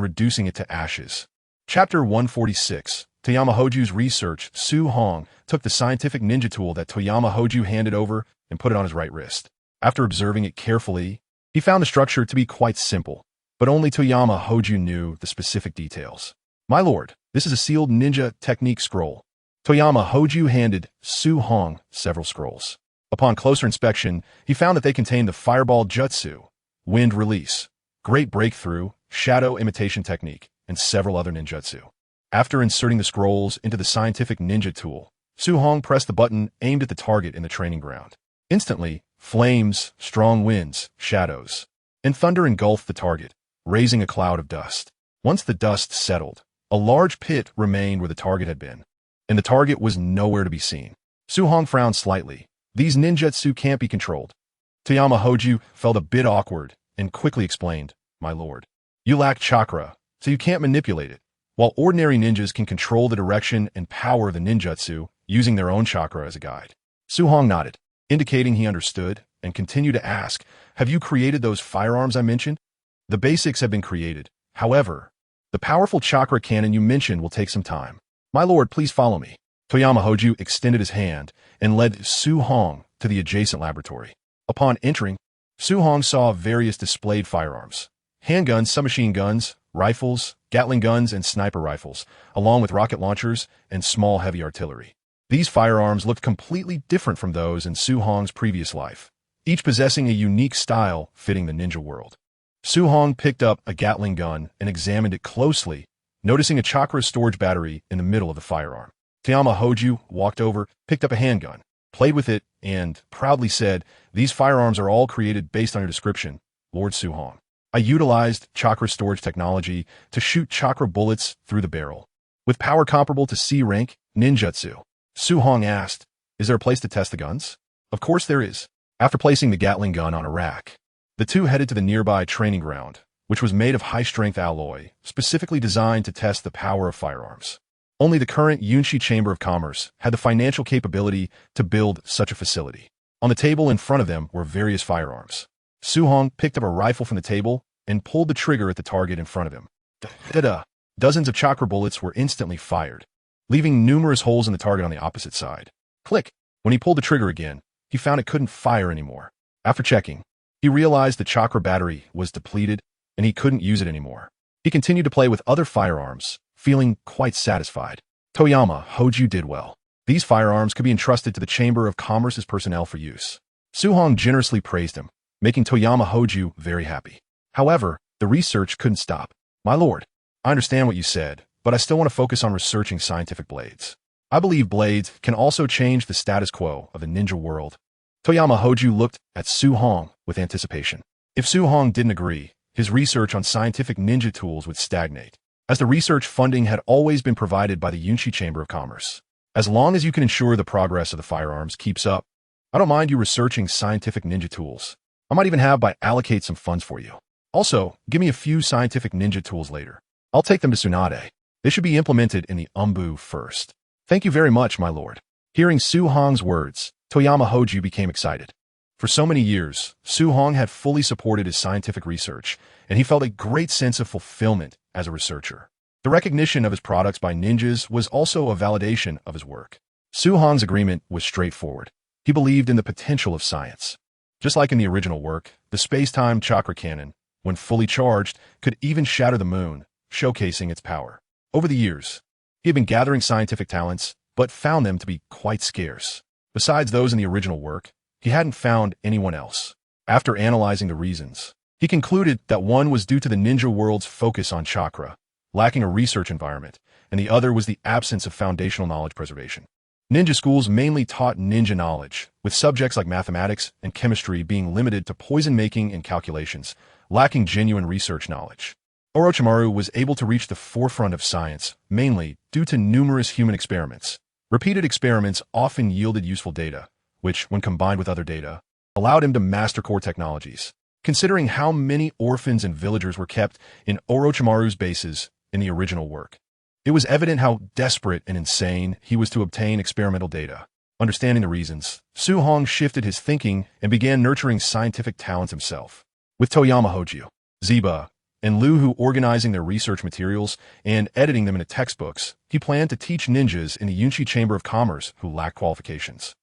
reducing it to ashes. Chapter 146. Toyama Hoju's research. Su Hong took the scientific ninja tool that Toyama Hoju handed over and put it on his right wrist. After observing it carefully, he found the structure to be quite simple, but only Toyama Hoju knew the specific details. "My lord, this is a sealed ninja technique scroll." Toyama Hoju handed Su Hong several scrolls. Upon closer inspection, he found that they contained the fireball jutsu, wind release, great breakthrough, shadow imitation technique, and several other ninjutsu. After inserting the scrolls into the scientific ninja tool, Su Hong pressed the button aimed at the target in the training ground. Instantly, flames, strong winds, shadows, and thunder engulfed the target, raising a cloud of dust. Once the dust settled, a large pit remained where the target had been, and the target was nowhere to be seen. Su Hong frowned slightly. "These ninjutsu can't be controlled." Toyama Hoju felt a bit awkward and quickly explained, "My lord, you lack chakra, so you can't manipulate it. While ordinary ninjas can control the direction and power of the ninjutsu using their own chakra as a guide." Su Hong nodded, indicating he understood, and continued to ask, "Have you created those firearms I mentioned?" "The basics have been created. However, the powerful chakra cannon you mentioned will take some time." "My lord, please follow me." Toyama Hoju extended his hand and led Su Hong to the adjacent laboratory. Upon entering, Su Hong saw various displayed firearms: handguns, submachine guns, rifles, Gatling guns, and sniper rifles, along with rocket launchers and small heavy artillery. These firearms looked completely different from those in Su Hong's previous life, each possessing a unique style fitting the ninja world. Su Hong picked up a Gatling gun and examined it closely, noticing a chakra storage battery in the middle of the firearm. Toyama Hoju walked over, picked up a handgun, played with it, and proudly said, "These firearms are all created based on your description, Lord Su Hong. I utilized chakra storage technology to shoot chakra bullets through the barrel, with power comparable to C rank ninjutsu." Su Hong asked, "Is there a place to test the guns?" "Of course there is." After placing the Gatling gun on a rack, the two headed to the nearby training ground, which was made of high-strength alloy, specifically designed to test the power of firearms. Only the current Yunshi Chamber of Commerce had the financial capability to build such a facility. On the table in front of them were various firearms. Su Hong picked up a rifle from the table and pulled the trigger at the target in front of him. Da-da! Dozens of chakra bullets were instantly fired, leaving numerous holes in the target on the opposite side. Click! When he pulled the trigger again, he found it couldn't fire anymore. After checking, he realized the chakra battery was depleted and he couldn't use it anymore. He continued to play with other firearms, feeling quite satisfied. Toyama Hoju did well. These firearms could be entrusted to the Chamber of Commerce's personnel for use. Su Hong generously praised him, making Toyama Hoju very happy. However, the research couldn't stop. "My lord, I understand what you said, but I still want to focus on researching scientific blades. I believe blades can also change the status quo of the ninja world. Toyama Hoju looked at Su Hong with anticipation. If Su Hong didn't agree, his research on scientific ninja tools would stagnate, as the research funding had always been provided by the Yunshi Chamber of Commerce. As long as you can ensure the progress of the firearms keeps up, I don't mind you researching scientific ninja tools. I might even have by allocate some funds for you. Also, give me a few scientific ninja tools later. I'll take them to Tsunade. They should be implemented in the Umbu first. Thank you very much, my lord. Hearing Su Hong's words, Toyama Hoju became excited. For so many years, Su Hong had fully supported his scientific research, and he felt a great sense of fulfillment as a researcher. The recognition of his products by ninjas was also a validation of his work. Su Hong's agreement was straightforward. He believed in the potential of science. Just like in the original work, the space-time chakra cannon, when fully charged, could even shatter the moon, showcasing its power. Over the years, he had been gathering scientific talents, but found them to be quite scarce. Besides those in the original work, he hadn't found anyone else. After analyzing the reasons, he concluded that one was due to the ninja world's focus on chakra, lacking a research environment, and the other was the absence of foundational knowledge preservation. Ninja schools mainly taught ninja knowledge, with subjects like mathematics and chemistry being limited to poison-making and calculations, lacking genuine research knowledge. Orochimaru was able to reach the forefront of science, mainly due to numerous human experiments. Repeated experiments often yielded useful data, which, when combined with other data, allowed him to master core technologies. Considering how many orphans and villagers were kept in Orochimaru's bases in the original work, it was evident how desperate and insane he was to obtain experimental data. Understanding the reasons, Su Hong shifted his thinking and began nurturing scientific talents himself. With Toyama Hoju, Ziba, and Lu Hu organizing their research materials and editing them into textbooks, he planned to teach ninjas in the Yunshi Chamber of Commerce who lacked qualifications.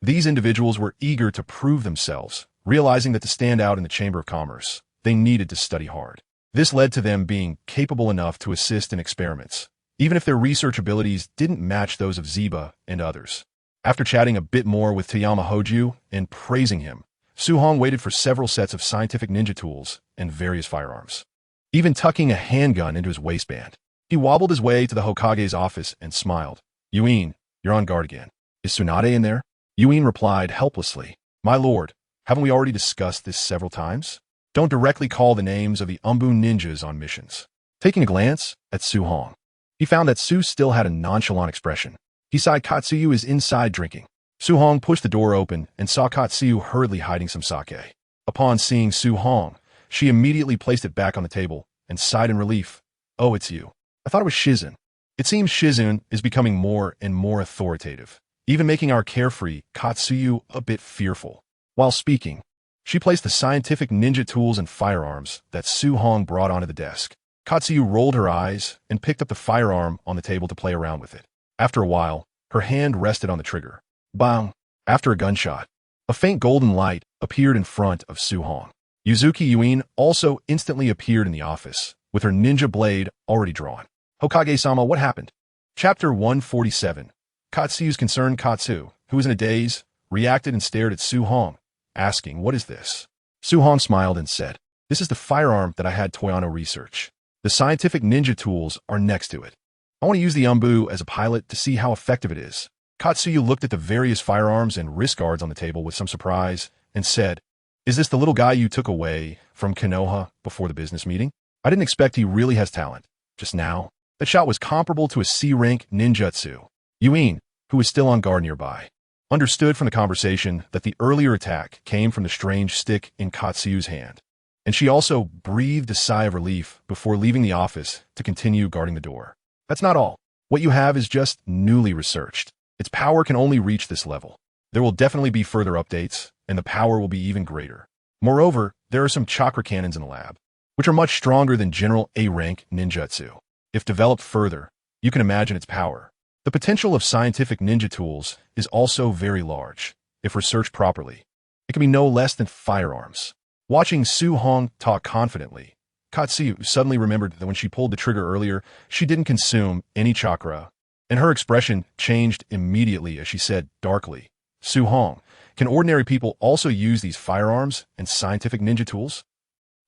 These individuals were eager to prove themselves, realizing that to stand out in the Chamber of Commerce, they needed to study hard. This led to them being capable enough to assist in experiments, even if their research abilities didn't match those of Ziba and others. After chatting a bit more with Toyama Hoju and praising him, Su Hong waited for several sets of scientific ninja tools and various firearms, even tucking a handgun into his waistband. He wobbled his way to the Hokage's office and smiled. Yuin, you're on guard again. Is Tsunade in there? Yuin replied helplessly. My lord, haven't we already discussed this several times? Don't directly call the names of the Umbu ninjas on missions. Taking a glance at Su Hong, he found that Su still had a nonchalant expression. He sighed. Katsuyu is inside drinking. Su Hong pushed the door open and saw Katsuyu hurriedly hiding some sake. Upon seeing Su Hong, she immediately placed it back on the table and sighed in relief. Oh, it's you. I thought it was Shizun. It seems Shizun is becoming more and more authoritative, even making our carefree Katsuyu a bit fearful. While speaking, she placed the scientific ninja tools and firearms that Su Hong brought onto the desk. Katsuyu rolled her eyes and picked up the firearm on the table to play around with it. After a while, her hand rested on the trigger. Bang! After a gunshot, a faint golden light appeared in front of Su Hong. Yuzuki Yuin also instantly appeared in the office, with her ninja blade already drawn. Hokage-sama, what happened? Chapter 147. Katsuyu's concerned Katsu, who was in a daze, reacted and stared at Su Hong, asking, what is this? Su Hong smiled and said, this is the firearm that I had Toyano research. The scientific ninja tools are next to it. I want to use the Umbu as a pilot to see how effective it is. Katsuyu looked at the various firearms and wrist guards on the table with some surprise and said, is this the little guy you took away from Konoha before the business meeting? I didn't expect he really has talent. Just now, that shot was comparable to a C-rank ninjutsu. Yuin, who was still on guard nearby, understood from the conversation that the earlier attack came from the strange stick in Katsuyu's hand, and she also breathed a sigh of relief before leaving the office to continue guarding the door. That's not all. What you have is just newly researched. Its power can only reach this level. There will definitely be further updates, and the power will be even greater. Moreover, there are some chakra cannons in the lab, which are much stronger than general A-rank ninjutsu. If developed further, you can imagine its power. The potential of scientific ninja tools is also very large. If researched properly, it can be no less than firearms. Watching Su Hong talk confidently, Katsuyu suddenly remembered that when she pulled the trigger earlier, she didn't consume any chakra, and her expression changed immediately as she said darkly, Su Hong, can ordinary people also use these firearms and scientific ninja tools?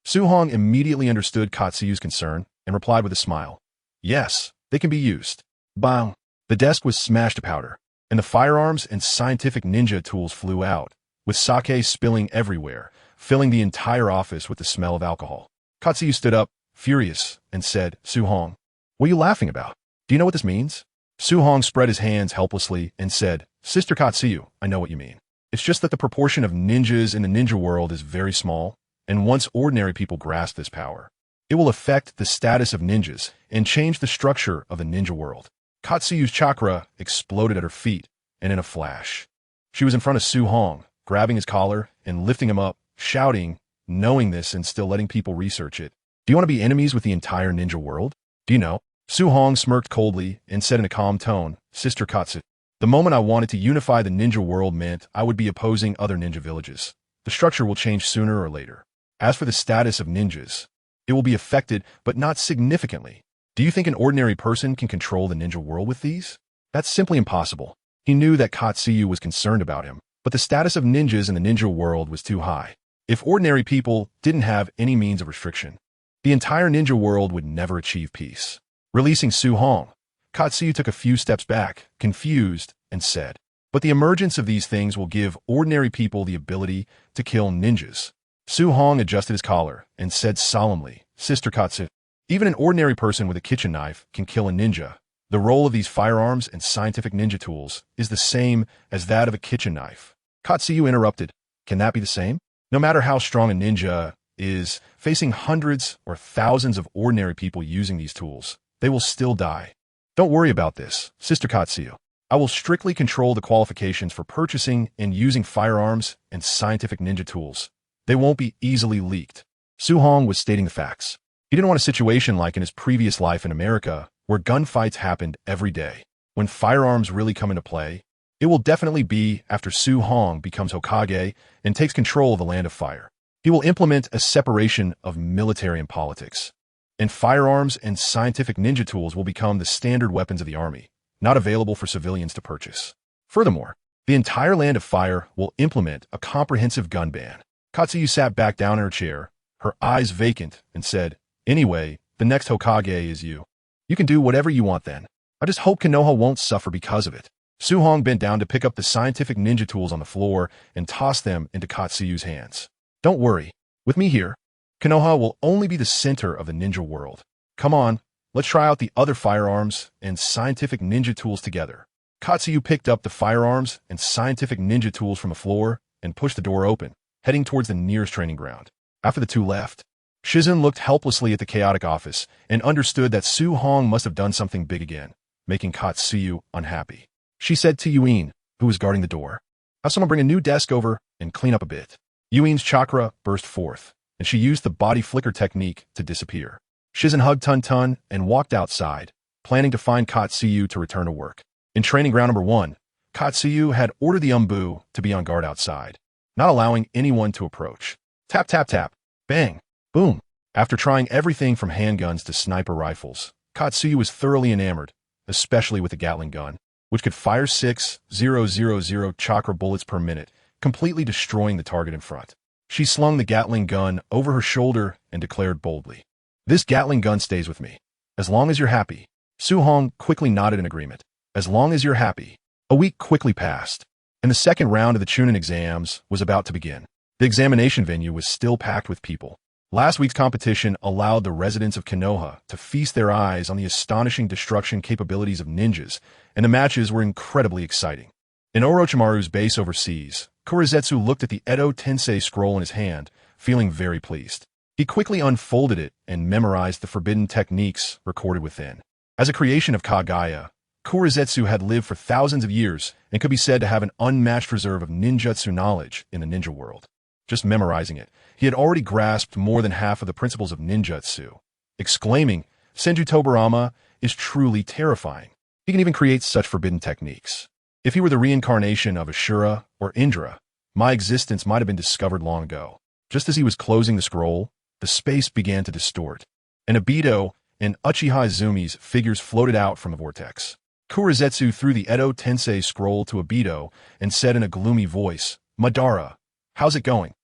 Su Hong immediately understood Katsuyu's concern and replied with a smile. Yes, they can be used. Bang! The desk was smashed to powder, and the firearms and scientific ninja tools flew out, with sake spilling everywhere, filling the entire office with the smell of alcohol. Katsuyu stood up, furious, and said, Su-Hong, what are you laughing about? Do you know what this means? Su-Hong spread his hands helplessly and said, Sister Katsuyu, I know what you mean. It's just that the proportion of ninjas in the ninja world is very small, and once ordinary people grasp this power, it will affect the status of ninjas and change the structure of the ninja world. Katsuyu's chakra exploded at her feet, and in a flash, she was in front of Su-Hong, grabbing his collar and lifting him up, shouting, knowing this and still letting people research it. Do you want to be enemies with the entire ninja world? Do you know? Su-Hong smirked coldly and said in a calm tone, Sister Katsu, the moment I wanted to unify the ninja world meant I would be opposing other ninja villages. The structure will change sooner or later. As for the status of ninjas, it will be affected, but not significantly. Do you think an ordinary person can control the ninja world with these? That's simply impossible. He knew that Katsuyu was concerned about him, but the status of ninjas in the ninja world was too high. If ordinary people didn't have any means of restriction, the entire ninja world would never achieve peace. Releasing Su-Hong, Katsuyu took a few steps back, confused, and said, but the emergence of these things will give ordinary people the ability to kill ninjas. Su-Hong adjusted his collar and said solemnly, Sister Katsu, even an ordinary person with a kitchen knife can kill a ninja. The role of these firearms and scientific ninja tools is the same as that of a kitchen knife. Katsuyu interrupted, can that be the same? No matter how strong a ninja is, facing hundreds or thousands of ordinary people using these tools, they will still die. Don't worry about this, Sister Katsuyu. I will strictly control the qualifications for purchasing and using firearms and scientific ninja tools. They won't be easily leaked. Su-Hong was stating the facts. He didn't want a situation like in his previous life in America, where gunfights happened every day. When firearms really come into play, it will definitely be after Su-Hong becomes Hokage and takes control of the Land of Fire. He will implement a separation of military and politics, and firearms and scientific ninja tools will become the standard weapons of the army, not available for civilians to purchase. Furthermore, the entire Land of Fire will implement a comprehensive gun ban. Katsuyu sat back down in her chair, her eyes vacant, and said, anyway, the next Hokage is you. You can do whatever you want then. I just hope Konoha won't suffer because of it. Su-Hong bent down to pick up the scientific ninja tools on the floor and toss them into Katsuyu's hands. Don't worry. With me here, Konoha will only be the center of the ninja world. Come on, let's try out the other firearms and scientific ninja tools together. Katsuyu picked up the firearms and scientific ninja tools from the floor and pushed the door open, heading towards the nearest training ground. After the two left, Shizen looked helplessly at the chaotic office and understood that Su-Hong must have done something big again, making Katsuyu unhappy. She said to Yuin, who was guarding the door, have someone bring a new desk over and clean up a bit. Yuin's chakra burst forth, and she used the body flicker technique to disappear. Shizen hugged Tun-Tun and walked outside, planning to find Katsuyu to return to work. In training ground number 1, Katsuyu had ordered the Umbu to be on guard outside, not allowing anyone to approach. Tap, tap, tap. Bang. Boom. After trying everything from handguns to sniper rifles, Katsuyu was thoroughly enamored, especially with the Gatling gun, which could fire 6,000 chakra bullets per minute, completely destroying the target in front. She slung the Gatling gun over her shoulder and declared boldly, this Gatling gun stays with me. As long as you're happy. Su-Hong quickly nodded in agreement. As long as you're happy. A week quickly passed, and the second round of the Chunin exams was about to begin. The examination venue was still packed with people. Last week's competition allowed the residents of Konoha to feast their eyes on the astonishing destruction capabilities of ninjas, and the matches were incredibly exciting. In Orochimaru's base overseas, Kurizetsu looked at the Edo Tensei scroll in his hand, feeling very pleased. He quickly unfolded it and memorized the forbidden techniques recorded within. As a creation of Kagaya, Kurizetsu had lived for thousands of years and could be said to have an unmatched reserve of ninjutsu knowledge in the ninja world. Just memorizing it, he had already grasped more than half of the principles of ninjutsu, exclaiming, Senju Tobarama is truly terrifying. He can even create such forbidden techniques. If he were the reincarnation of Ashura or Indra, my existence might have been discovered long ago. Just as he was closing the scroll, the space began to distort, and Obito and Uchiha Izumi's figures floated out from the vortex. Kurizetsu threw the Edo Tensei scroll to Obito and said in a gloomy voice, Madara, how's it going?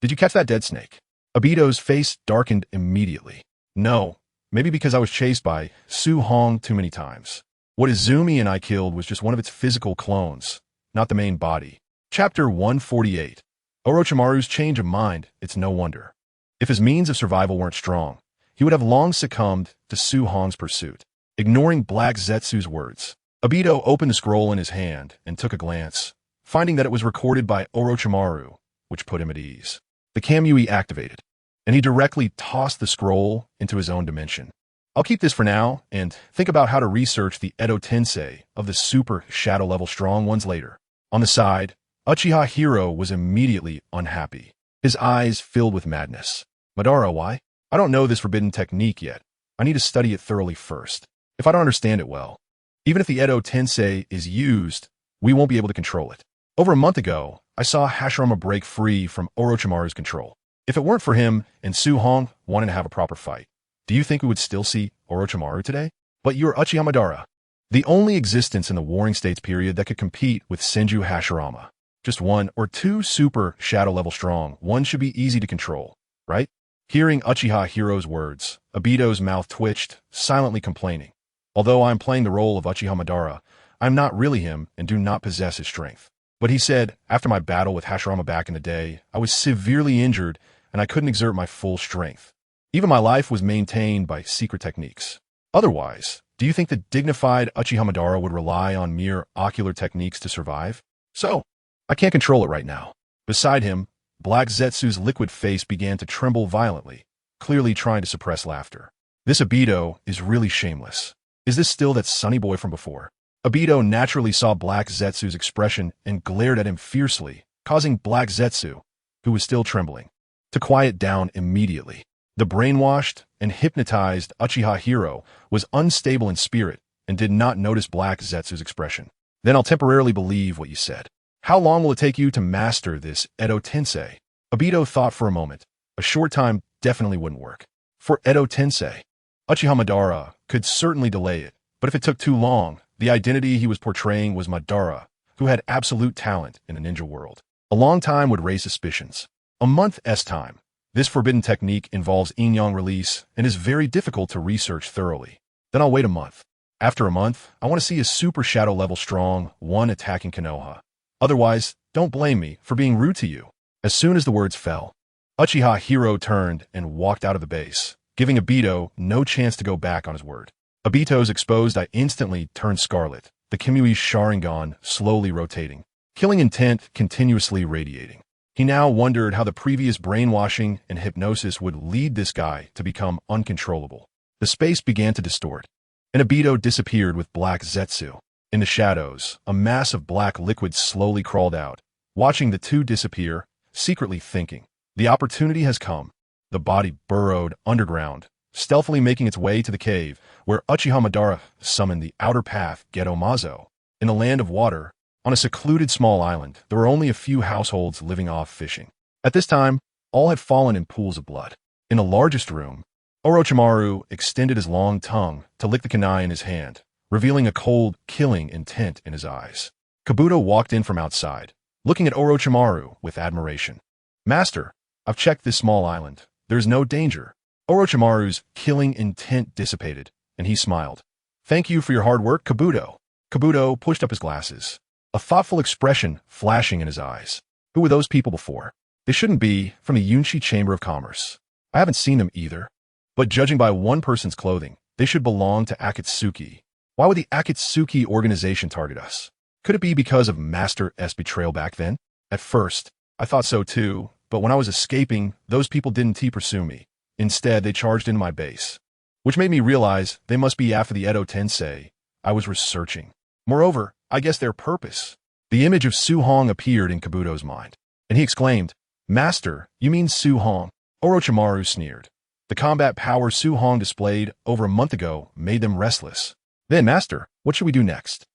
Did you catch that dead snake? Obito's face darkened immediately. No, maybe because I was chased by Su-Hong too many times. What Izumi and I killed was just one of its physical clones, not the main body. Chapter 148. Orochimaru's change of mind, it's no wonder. If his means of survival weren't strong, he would have long succumbed to Su Hong's pursuit. Ignoring Black Zetsu's words, Obito opened the scroll in his hand and took a glance, finding that it was recorded by Orochimaru, which put him at ease. The Kamui activated, and he directly tossed the scroll into his own dimension. I'll keep this for now and think about how to research the Edo Tensei of the super shadow-level strong ones later. On the side, Uchiha Hiro was immediately unhappy, his eyes filled with madness. Madara, why? I don't know this forbidden technique yet. I need to study it thoroughly first. If I don't understand it well, even if the Edo Tensei is used, we won't be able to control it. Over a month ago, I saw Hashirama break free from Orochimaru's control. If it weren't for him and Su Hong wanting to have a proper fight, do you think we would still see Orochimaru today? But you're Uchiha Madara, the only existence in the Warring States period that could compete with Senju Hashirama. Just one or two super shadow-level strong, one should be easy to control, right? Hearing Uchiha Hiro's words, Obito's mouth twitched, silently complaining. Although I'm playing the role of Uchiha Madara, I'm not really him and do not possess his strength. But he said, after my battle with Hashirama back in the day, I was severely injured and I couldn't exert my full strength. Even my life was maintained by secret techniques. Otherwise, do you think the dignified Uchiha Madara would rely on mere ocular techniques to survive? So, I can't control it right now. Beside him, Black Zetsu's liquid face began to tremble violently, clearly trying to suppress laughter. This Obito is really shameless. Is this still that sunny boy from before? Obito naturally saw Black Zetsu's expression and glared at him fiercely, causing Black Zetsu, who was still trembling, to quiet down immediately. The brainwashed and hypnotized Uchiha Hiro was unstable in spirit and did not notice Black Zetsu's expression. Then I'll temporarily believe what you said. How long will it take you to master this Edo Tensei? Obito thought for a moment. A short time definitely wouldn't work. For Edo Tensei, Uchiha Madara could certainly delay it, but if it took too long, the identity he was portraying was Madara, who had absolute talent in a ninja world. A long time would raise suspicions. A month's time. This forbidden technique involves yin-yang release and is very difficult to research thoroughly. Then I'll wait a month. After a month, I want to see a super shadow level strong one attacking Konoha. Otherwise, don't blame me for being rude to you. As soon as the words fell, Uchiha Hiro turned and walked out of the base, giving Obito no chance to go back on his word. Obito's exposed eye instantly turned scarlet, the Kimui's Sharingan slowly rotating, killing intent continuously radiating. He now wondered how the previous brainwashing and hypnosis would lead this guy to become uncontrollable. The space began to distort, and Obito disappeared with Black Zetsu. In the shadows, a mass of black liquid slowly crawled out, watching the two disappear, secretly thinking, the opportunity has come. The body burrowed underground, stealthily making its way to the cave, where Uchiha Madara summoned the outer path Geto Mazo. In the land of water, on a secluded small island, there were only a few households living off fishing. At this time, all had fallen in pools of blood. In the largest room, Orochimaru extended his long tongue to lick the kunai in his hand, revealing a cold, killing intent in his eyes. Kabuto walked in from outside, looking at Orochimaru with admiration. Master, I've checked this small island. There's no danger. Orochimaru's killing intent dissipated, and he smiled. Thank you for your hard work, Kabuto. Kabuto pushed up his glasses, a thoughtful expression flashing in his eyes. Who were those people before? They shouldn't be from the Yunshi Chamber of Commerce. I haven't seen them either. But judging by one person's clothing, they should belong to Akatsuki. Why would the Akatsuki organization target us? Could it be because of Master S betrayal back then? At first, I thought so too, but when I was escaping, those people didn't pursue me. Instead, they charged into my base, which made me realize they must be after the Edo Tensei I was researching. Moreover, I guess their purpose. The image of Su Hong appeared in Kabuto's mind, and he exclaimed, Master, you mean Su Hong? Orochimaru sneered. The combat power Su Hong displayed over a month ago made them restless. Then, Master, what should we do next?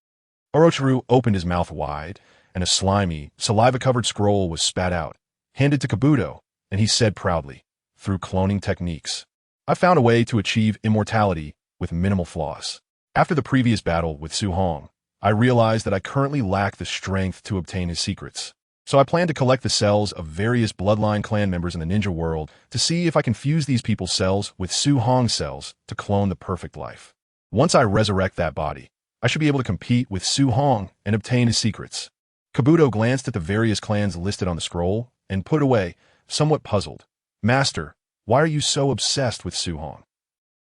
Orochimaru opened his mouth wide, and a slimy, saliva-covered scroll was spat out, handed to Kabuto, and he said proudly, through cloning techniques, I found a way to achieve immortality with minimal flaws. After the previous battle with Su Hong, I realized that I currently lack the strength to obtain his secrets. So I plan to collect the cells of various bloodline clan members in the ninja world to see if I can fuse these people's cells with Su Hong's cells to clone the perfect life. Once I resurrect that body, I should be able to compete with Su Hong and obtain his secrets. Kabuto glanced at the various clans listed on the scroll and put it away, somewhat puzzled. Master, why are you so obsessed with Su Hong?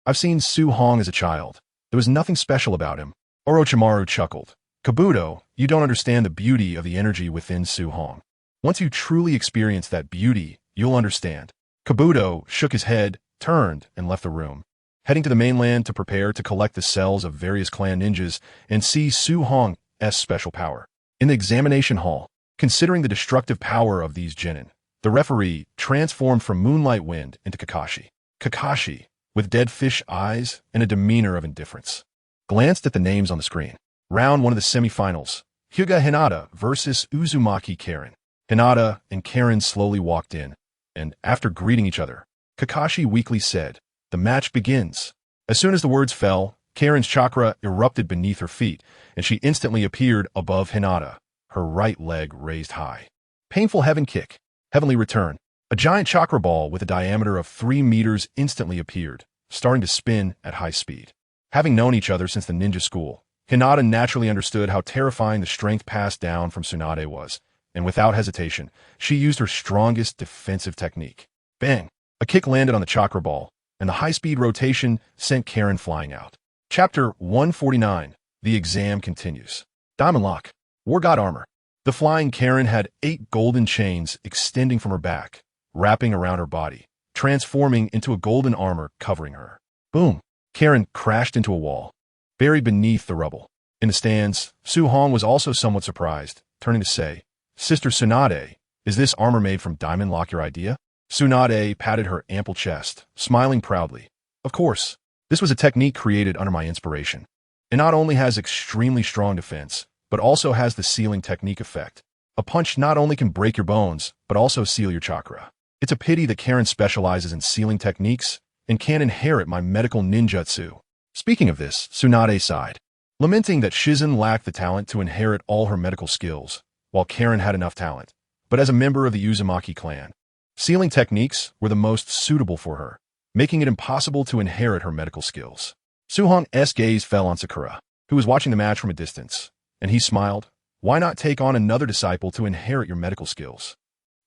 I've seen Su Hong as a child. There was nothing special about him. Orochimaru chuckled. Kabuto, you don't understand the beauty of the energy within Su Hong. Once you truly experience that beauty, you'll understand. Kabuto shook his head, turned, and left the room, heading to the mainland to prepare to collect the cells of various clan ninjas and see Su Hong's special power. In the examination hall, considering the destructive power of these genin, the referee transformed from Moonlight Wind into Kakashi. Kakashi, with dead fish eyes and a demeanor of indifference, glanced at the names on the screen. Round 1 of the semifinals, Hyuga Hinata versus Uzumaki Karen. Hinata and Karen slowly walked in, and after greeting each other, Kakashi weakly said, "The match begins." As soon as the words fell, Karen's chakra erupted beneath her feet, and she instantly appeared above Hinata, her right leg raised high. Painful heaven kick. Heavenly return. A giant chakra ball with a diameter of 3 meters instantly appeared, starting to spin at high speed. Having known each other since the ninja school, Hinata naturally understood how terrifying the strength passed down from Tsunade was, and without hesitation, she used her strongest defensive technique. Bang! A kick landed on the chakra ball, and the high-speed rotation sent Karen flying out. Chapter 149. The exam continues. Diamond Lock. War God Armor. The flying Karen had 8 golden chains extending from her back, wrapping around her body, transforming into a golden armor covering her. Boom! Karen crashed into a wall, buried beneath the rubble. In the stands, Su Hong was also somewhat surprised, turning to say, "Sister Tsunade, is this armor made from Diamond Lock your idea?" Tsunade patted her ample chest, smiling proudly. "Of course. This was a technique created under my inspiration. It not only has extremely strong defense, but also has the sealing technique effect. A punch not only can break your bones, but also seal your chakra. It's a pity that Karen specializes in sealing techniques and can't inherit my medical ninjutsu." Speaking of this, Tsunade sighed, lamenting that Shizen lacked the talent to inherit all her medical skills, while Karen had enough talent. But as a member of the Uzumaki clan, sealing techniques were the most suitable for her, making it impossible to inherit her medical skills. Su Hong's gaze fell on Sakura, who was watching the match from a distance, and he smiled. "Why not take on another disciple to inherit your medical skills?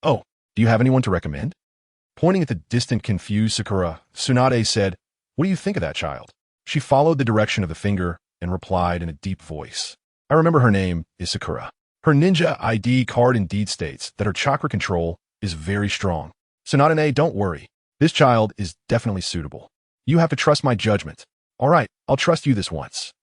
Oh, do you have anyone to recommend?" Pointing at the distant, confused Sakura, Tsunade said, "What do you think of that child?" She followed the direction of the finger and replied in a deep voice, "I remember her name is Sakura. Her ninja ID card indeed states that her chakra control is very strong. Tsunade, don't worry. This child is definitely suitable. You have to trust my judgment. All right, I'll trust you this once."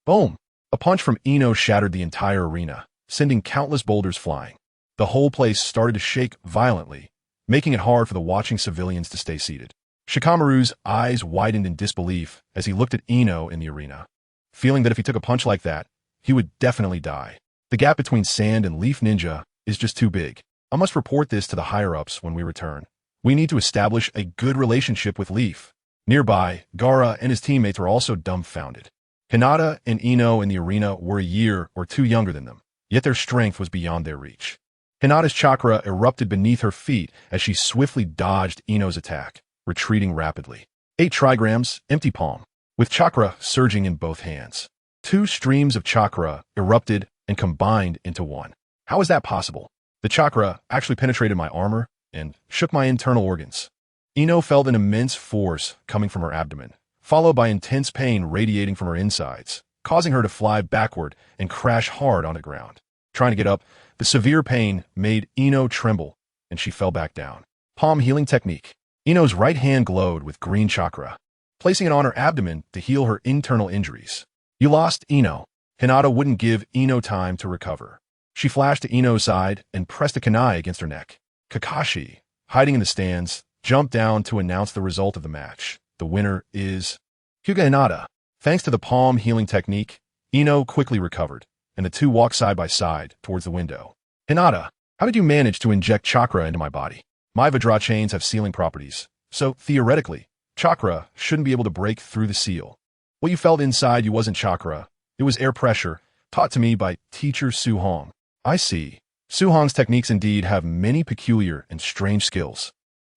Boom! A punch from Ino shattered the entire arena, sending countless boulders flying. The whole place started to shake violently, making it hard for the watching civilians to stay seated. Shikamaru's eyes widened in disbelief as he looked at Ino in the arena, feeling that if he took a punch like that, he would definitely die. The gap between Sand and Leaf Ninja is just too big. I must report this to the higher-ups when we return. We need to establish a good relationship with Leaf. Nearby, Gaara and his teammates were also dumbfounded. Hinata and Ino in the arena were a year or 2 younger than them, yet their strength was beyond their reach. Hinata's chakra erupted beneath her feet as she swiftly dodged Ino's attack, retreating rapidly. 8 trigrams, empty palm, with chakra surging in both hands. 2 streams of chakra erupted and combined into one. How is that possible? The chakra actually penetrated my armor and shook my internal organs. Ino felt an immense force coming from her abdomen, followed by intense pain radiating from her insides, causing her to fly backward and crash hard on the ground. Trying to get up, the severe pain made Ino tremble, and she fell back down. Palm healing technique. Ino's right hand glowed with green chakra, placing it on her abdomen to heal her internal injuries. "You lost, Ino." Hinata wouldn't give Ino time to recover. She flashed to Ino's side and pressed a kunai against her neck. Kakashi, hiding in the stands, jumped down to announce the result of the match. The winner is Hyuga Hinata. Thanks to the palm healing technique, Ino quickly recovered, and the two walked side by side towards the window. "Hinata, how did you manage to inject chakra into my body? My Vajra chains have sealing properties, so theoretically, chakra shouldn't be able to break through the seal. What you felt inside you wasn't chakra, it was air pressure, taught to me by teacher Su Hong." "I see. Su Hong's techniques indeed have many peculiar and strange skills."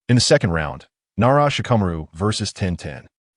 In the second round, Nara Shikamaru versus Ten.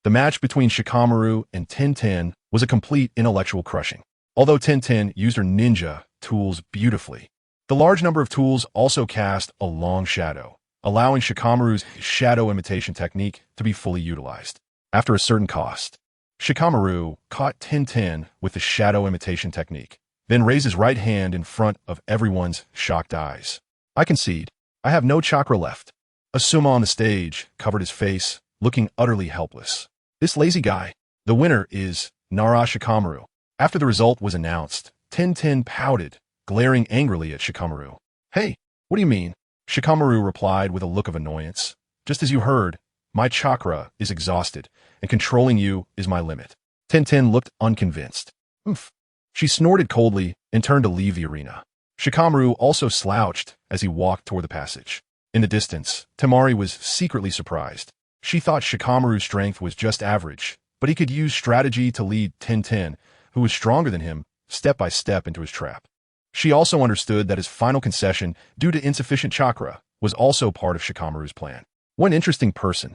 The match between Shikamaru and Tintin was a complete intellectual crushing. Although Tintin used her ninja tools beautifully, the large number of tools also cast a long shadow, allowing Shikamaru's shadow imitation technique to be fully utilized. After a certain cost, Shikamaru caught Tintin with the shadow imitation technique, then raised his right hand in front of everyone's shocked eyes. I concede. I have no chakra left. Asuma on the stage covered his face, looking utterly helpless. This lazy guy. The winner is Nara Shikamaru. After the result was announced, Tintin pouted, glaring angrily at Shikamaru. Hey, what do you mean? Shikamaru replied with a look of annoyance. Just as you heard, my chakra is exhausted, and controlling you is my limit. Tintin looked unconvinced. Oof. She snorted coldly and turned to leave the arena. Shikamaru also slouched as he walked toward the passage. In the distance, Temari was secretly surprised. She thought Shikamaru's strength was just average, but he could use strategy to lead Tintin, who was stronger than him, step by step into his trap. She also understood that his final concession, due to insufficient chakra, was also part of Shikamaru's plan. One interesting person.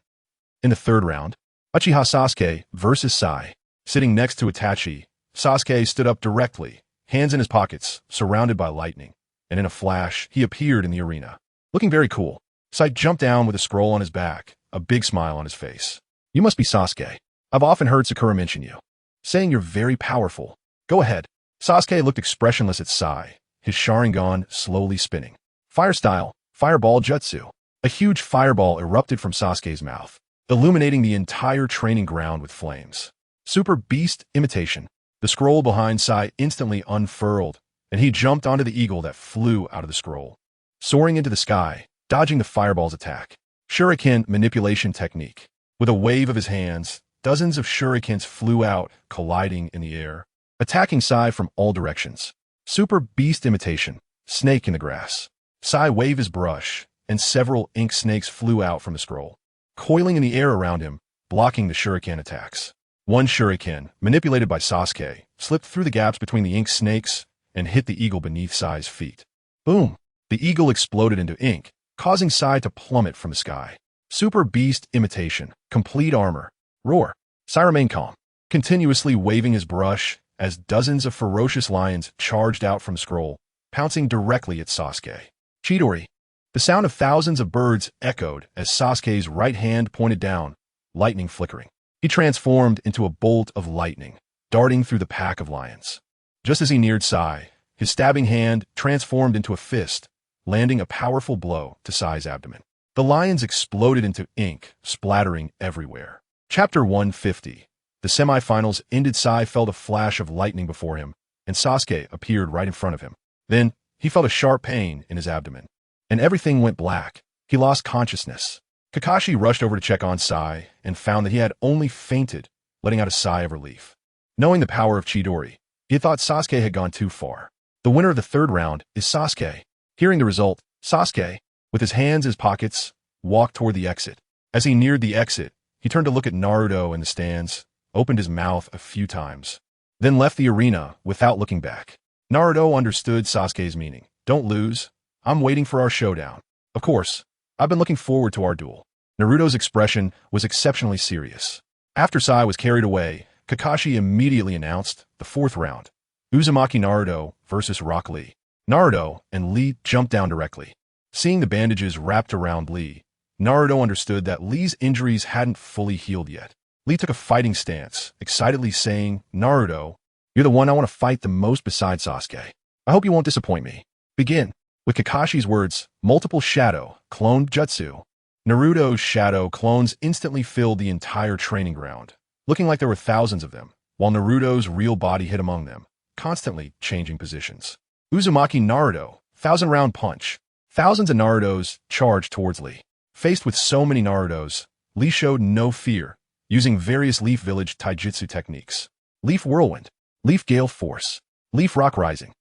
In the third round, Uchiha Sasuke versus Sai. Sitting next to Itachi, Sasuke stood up directly, hands in his pockets, surrounded by lightning, and in a flash, he appeared in the arena. Looking very cool, Sai jumped down with a scroll on his back, a big smile on his face. You must be Sasuke. I've often heard Sakura mention you, saying you're very powerful. Go ahead. Sasuke looked expressionless at Sai, his Sharingan slowly spinning. Fire style, fireball jutsu. A huge fireball erupted from Sasuke's mouth, illuminating the entire training ground with flames. Super beast imitation. The scroll behind Sai instantly unfurled, and he jumped onto the eagle that flew out of the scroll, soaring into the sky, dodging the fireball's attack. Shuriken manipulation technique. With a wave of his hands, dozens of shurikens flew out, colliding in the air, attacking Sai from all directions. Super beast imitation. Snake in the grass. Sai waved his brush, and several ink snakes flew out from the scroll, coiling in the air around him, blocking the shuriken attacks. One shuriken, manipulated by Sasuke, slipped through the gaps between the ink snakes and hit the eagle beneath Sai's feet. Boom! The eagle exploded into ink, causing Sai to plummet from the sky. Super beast imitation. Complete armor. Roar. Sai remained calm, continuously waving his brush as dozens of ferocious lions charged out from the scroll, pouncing directly at Sasuke. Chidori. The sound of thousands of birds echoed as Sasuke's right hand pointed down, lightning flickering. He transformed into a bolt of lightning, darting through the pack of lions. Just as he neared Sai, his stabbing hand transformed into a fist, landing a powerful blow to Sai's abdomen. The lions exploded into ink, splattering everywhere. Chapter 150. The semifinals ended. Sai felt a flash of lightning before him, and Sasuke appeared right in front of him. Then, he felt a sharp pain in his abdomen, and everything went black. He lost consciousness. Kakashi rushed over to check on Sai and found that he had only fainted, letting out a sigh of relief. Knowing the power of Chidori, he thought Sasuke had gone too far. The winner of the third round is Sasuke. Hearing the result, Sasuke, with his hands in his pockets, walked toward the exit. As he neared the exit, he turned to look at Naruto in the stands, opened his mouth a few times, then left the arena without looking back. Naruto understood Sasuke's meaning. Don't lose. I'm waiting for our showdown. Of course, I've been looking forward to our duel. Naruto's expression was exceptionally serious. After Sai was carried away, Kakashi immediately announced the fourth round. Uzumaki Naruto versus Rock Lee. Naruto and Lee jumped down directly. Seeing the bandages wrapped around Lee, Naruto understood that Lee's injuries hadn't fully healed yet. Lee took a fighting stance, excitedly saying, Naruto, you're the one I want to fight the most besides Sasuke. I hope you won't disappoint me. Begin. With Kakashi's words, multiple shadow, cloned jutsu. Naruto's shadow clones instantly filled the entire training ground, looking like there were thousands of them, while Naruto's real body hid among them, constantly changing positions. Uzumaki Naruto, 1,000-round punch. Thousands of Narutos charged towards Lee. Faced with so many Narutos, Lee showed no fear, using various Leaf Village taijutsu techniques. Leaf Whirlwind, Leaf Gale Force, Leaf Rock Rising.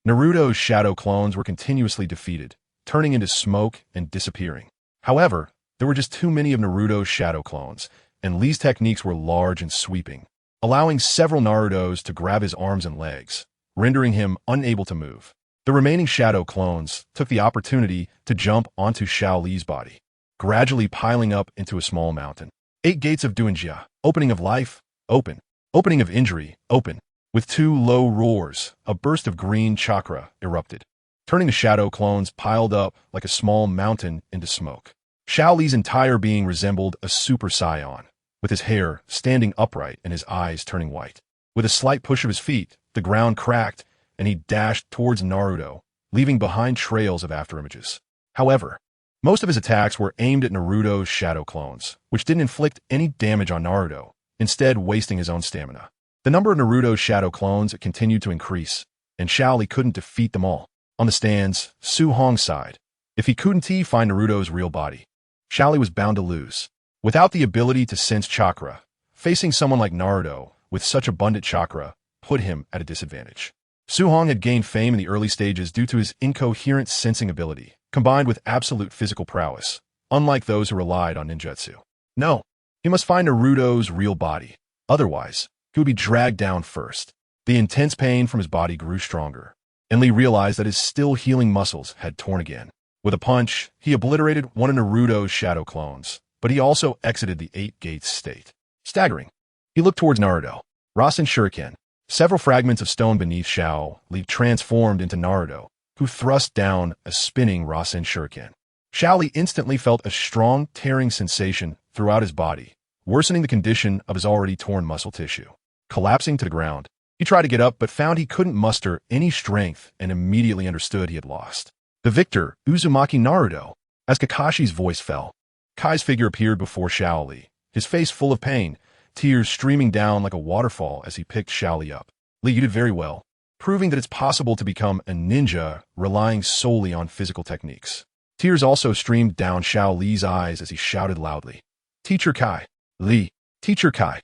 Naruto's shadow clones were continuously defeated, turning into smoke and disappearing. However, there were just too many of Naruto's shadow clones, and Lee's techniques were large and sweeping, allowing several Narutos to grab his arms and legs, rendering him unable to move. The remaining shadow clones took the opportunity to jump onto Xiao Li's body, gradually piling up into a small mountain. 8 gates of Duanjia, opening of life, open. Opening of injury, open. With 2 low roars, a burst of green chakra erupted, turning the shadow clones piled up like a small mountain into smoke. Xiao Li's entire being resembled a super scion, with his hair standing upright and his eyes turning white. With a slight push of his feet, the ground cracked, and he dashed towards Naruto, leaving behind trails of afterimages. However, most of his attacks were aimed at Naruto's shadow clones, which didn't inflict any damage on Naruto, instead wasting his own stamina. The number of Naruto's shadow clones continued to increase, and Xiao Li couldn't defeat them all. On the stands, Su Hong sighed. If he couldn't find Naruto's real body, Xiao Li was bound to lose. Without the ability to sense chakra, facing someone like Naruto with such abundant chakra put him at a disadvantage. Su Hong had gained fame in the early stages due to his incoherent sensing ability, combined with absolute physical prowess, unlike those who relied on ninjutsu. No, he must find Naruto's real body. Otherwise, he would be dragged down first. The intense pain from his body grew stronger, and Lee realized that his still healing muscles had torn again. With a punch, he obliterated one of Naruto's shadow clones, but he also exited the 8 gates state. Staggering, he looked towards Naruto. Rasen Shuriken. Several fragments of stone beneath Xiao Li transformed into Naruto, who thrust down a spinning Rasen Shuriken. Xiao Li instantly felt a strong tearing sensation throughout his body, worsening the condition of his already torn muscle tissue. Collapsing to the ground, he tried to get up but found he couldn't muster any strength and immediately understood he had lost. The victor, Uzumaki Naruto. As Kakashi's voice fell, Kai's figure appeared before Xiao Li, his face full of pain, tears streaming down like a waterfall as he picked Xiao Li up. Li, you did very well, proving that it's possible to become a ninja relying solely on physical techniques. Tears also streamed down Xiao Li's eyes as he shouted loudly, Teacher Kai! Li! Teacher Kai!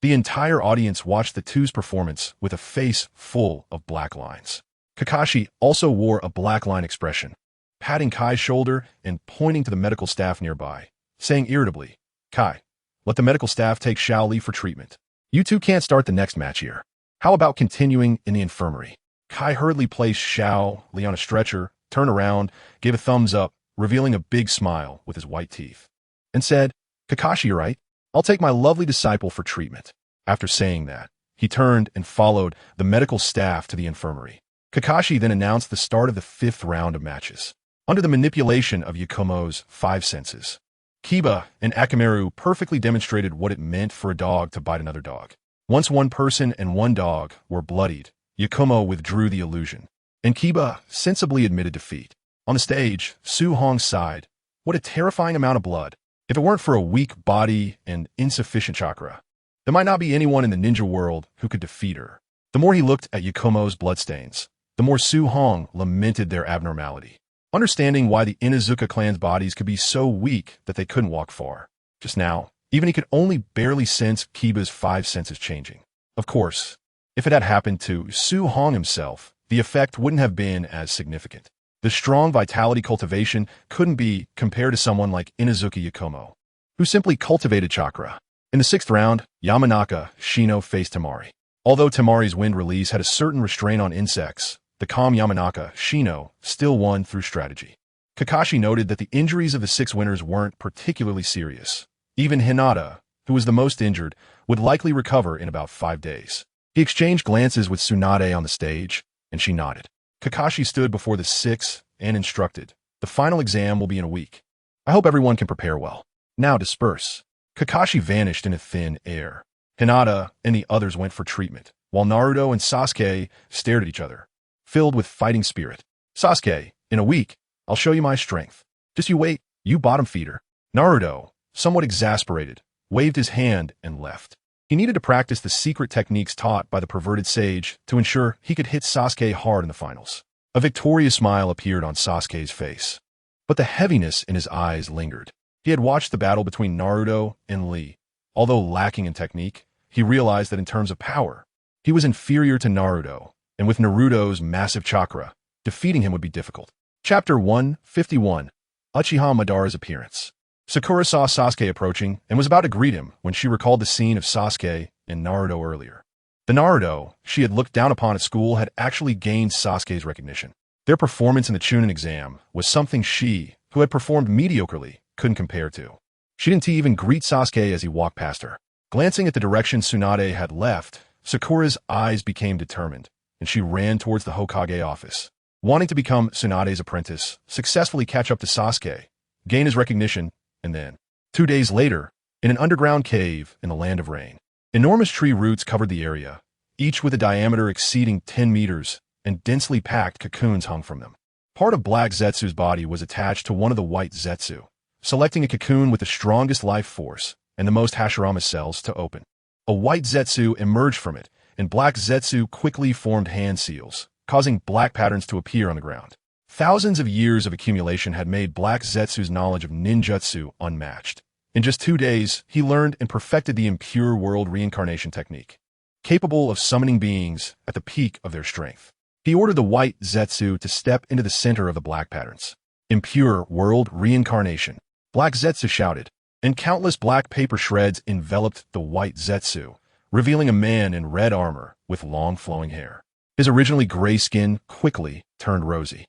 The entire audience watched the two's performance with a face full of black lines. Kakashi also wore a black line expression, patting Kai's shoulder and pointing to the medical staff nearby, saying irritably, Kai, let the medical staff take Xiao Li for treatment. You two can't start the next match here. How about continuing in the infirmary? Kai hurriedly placed Xiao Li on a stretcher, turned around, gave a thumbs up, revealing a big smile with his white teeth, and said, Kakashi, you're right. I'll take my lovely disciple for treatment. After saying that, he turned and followed the medical staff to the infirmary. Kakashi then announced the start of the 5th round of matches. Under the manipulation of Yakumo's 5 senses, Kiba and Akamaru perfectly demonstrated what it meant for a dog to bite another dog. Once one person and one dog were bloodied, Yakumo withdrew the illusion, and Kiba sensibly admitted defeat. On the stage, Su Hong sighed. What a terrifying amount of blood. If it weren't for a weak body and insufficient chakra, there might not be anyone in the ninja world who could defeat her. The more he looked at Yakumo's bloodstains, the more Su Hong lamented their abnormality, understanding why the Inuzuka clan's bodies could be so weak that they couldn't walk far. Just now, even he could only barely sense Kiba's 5 senses changing. Of course, if it had happened to Su Hong himself, the effect wouldn't have been as significant. The strong vitality cultivation couldn't be compared to someone like Inuzuka Yakumo, who simply cultivated chakra. In the 6th round, Yamanaka Shino faced Temari. Although Temari's wind release had a certain restraint on insects, the calm Yamanaka Shino still won through strategy. Kakashi noted that the injuries of the 6 winners weren't particularly serious. Even Hinata, who was the most injured, would likely recover in about 5 days. He exchanged glances with Tsunade on the stage, and she nodded. Kakashi stood before the 6 and instructed, the final exam will be in a week. I hope everyone can prepare well. Now disperse. Kakashi vanished in a thin air. Hinata and the others went for treatment, while Naruto and Sasuke stared at each other, filled with fighting spirit. Sasuke, in a week, I'll show you my strength. Just you wait, you bottom feeder. Naruto, somewhat exasperated, waved his hand and left. He needed to practice the secret techniques taught by the perverted sage to ensure he could hit Sasuke hard in the finals. A victorious smile appeared on Sasuke's face, but the heaviness in his eyes lingered. He had watched the battle between Naruto and Lee. Although lacking in technique, he realized that in terms of power, he was inferior to Naruto, and with Naruto's massive chakra, defeating him would be difficult. Chapter 151, Uchiha Madara's appearance. Sakura saw Sasuke approaching and was about to greet him when she recalled the scene of Sasuke and Naruto earlier. The Naruto she had looked down upon at school had actually gained Sasuke's recognition. Their performance in the Chunin exam was something she, who had performed mediocrely, couldn't compare to. She didn't even greet Sasuke as he walked past her. Glancing at the direction Tsunade had left, Sakura's eyes became determined, and she ran towards the Hokage office. Wanting to become Tsunade's apprentice, successfully catch up to Sasuke, gain his recognition, and then, 2 days later, in an underground cave in the Land of Rain, enormous tree roots covered the area, each with a diameter exceeding 10 meters, and densely packed cocoons hung from them. Part of Black Zetsu's body was attached to one of the white Zetsu, selecting a cocoon with the strongest life force and the most Hashirama cells to open. A white Zetsu emerged from it, and Black Zetsu quickly formed hand seals, causing black patterns to appear on the ground. Thousands of years of accumulation had made Black Zetsu's knowledge of ninjutsu unmatched. In just 2 days, he learned and perfected the impure world reincarnation technique, capable of summoning beings at the peak of their strength. He ordered the white Zetsu to step into the center of the black patterns. Impure world reincarnation, Black Zetsu shouted, and countless black paper shreds enveloped the white Zetsu, revealing a man in red armor with long flowing hair. His originally gray skin quickly turned rosy.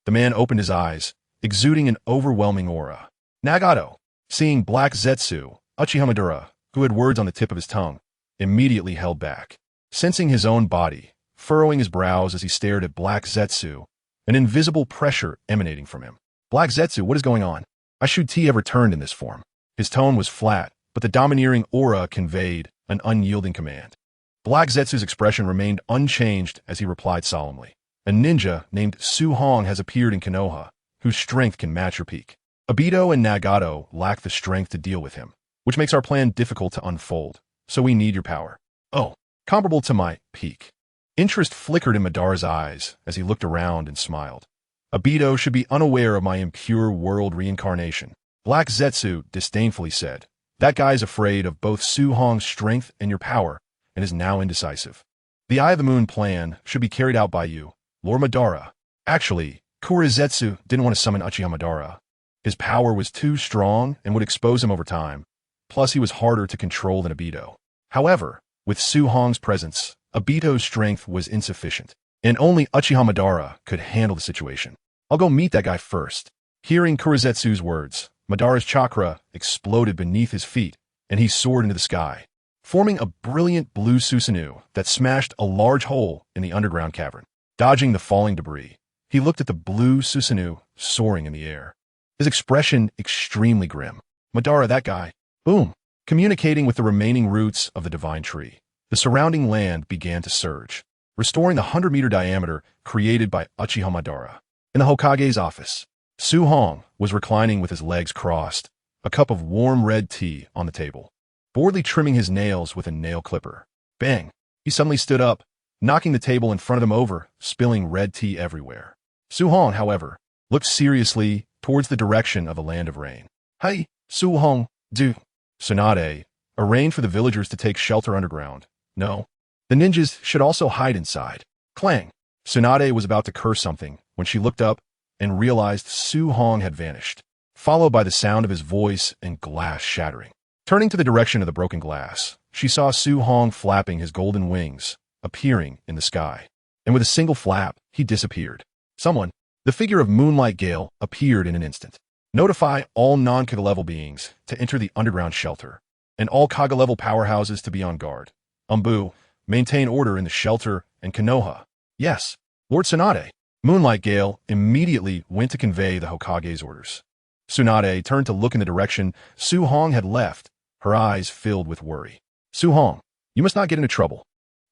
The man opened his eyes, exuding an overwhelming aura. Nagato, seeing Black Zetsu, Uchihamadara, who had words on the tip of his tongue, immediately held back. Sensing his own body, furrowing his brows as he stared at Black Zetsu, an invisible pressure emanating from him. Black Zetsu, what is going on? I should T have returned in this form. His tone was flat, but the domineering aura conveyed an unyielding command. Black Zetsu's expression remained unchanged as he replied solemnly. A ninja named Su Hong has appeared in Konoha, whose strength can match your peak. Obito and Nagato lack the strength to deal with him, which makes our plan difficult to unfold, so we need your power. Oh, comparable to my peak. Interest flickered in Madara's eyes as he looked around and smiled. Obito should be unaware of my impure world reincarnation. Black Zetsu disdainfully said, that guy is afraid of both Su Hong's strength and your power, and is now indecisive. The Eye of the Moon plan should be carried out by you, Lord Madara. Actually, Kurizetsu didn't want to summon Uchiha Madara. His power was too strong and would expose him over time, plus he was harder to control than Obito. However, with Su Hong's presence, Obito's strength was insufficient, and only Uchiha Madara could handle the situation. I'll go meet that guy first. Hearing Kurizetsu's words, Madara's chakra exploded beneath his feet, and he soared into the sky, forming a brilliant blue Susanoo that smashed a large hole in the underground cavern. Dodging the falling debris, he looked at the blue Susanoo soaring in the air, his expression extremely grim. Madara, that guy. Boom! Communicating with the remaining roots of the divine tree, the surrounding land began to surge, restoring the 100-meter diameter created by Uchiha Madara. In the Hokage's office, Su Hong was reclining with his legs crossed, a cup of warm red tea on the table, boredly trimming his nails with a nail clipper. Bang! He suddenly stood up, knocking the table in front of him over, spilling red tea everywhere. Su Hong, however, looked seriously towards the direction of the Land of Rain. Hey, Su Hong, do Tsunade arranged for the villagers to take shelter underground. No, the ninjas should also hide inside. Clang! Tsunade was about to curse something when she looked up and realized Su Hong had vanished, followed by the sound of his voice and glass shattering. Turning to the direction of the broken glass, she saw Su Hong flapping his golden wings, appearing in the sky. And with a single flap, he disappeared. Someone, the figure of Moonlight Gale, appeared in an instant. Notify all non-Kaga-level beings to enter the underground shelter, and all Kaga-level powerhouses to be on guard. Umbu, maintain order in the shelter and Konoha. Yes, Lord Tsunade. Moonlight Gale immediately went to convey the Hokage's orders. Tsunade turned to look in the direction Su Hong had left, her eyes filled with worry. Su Hong, you must not get into trouble.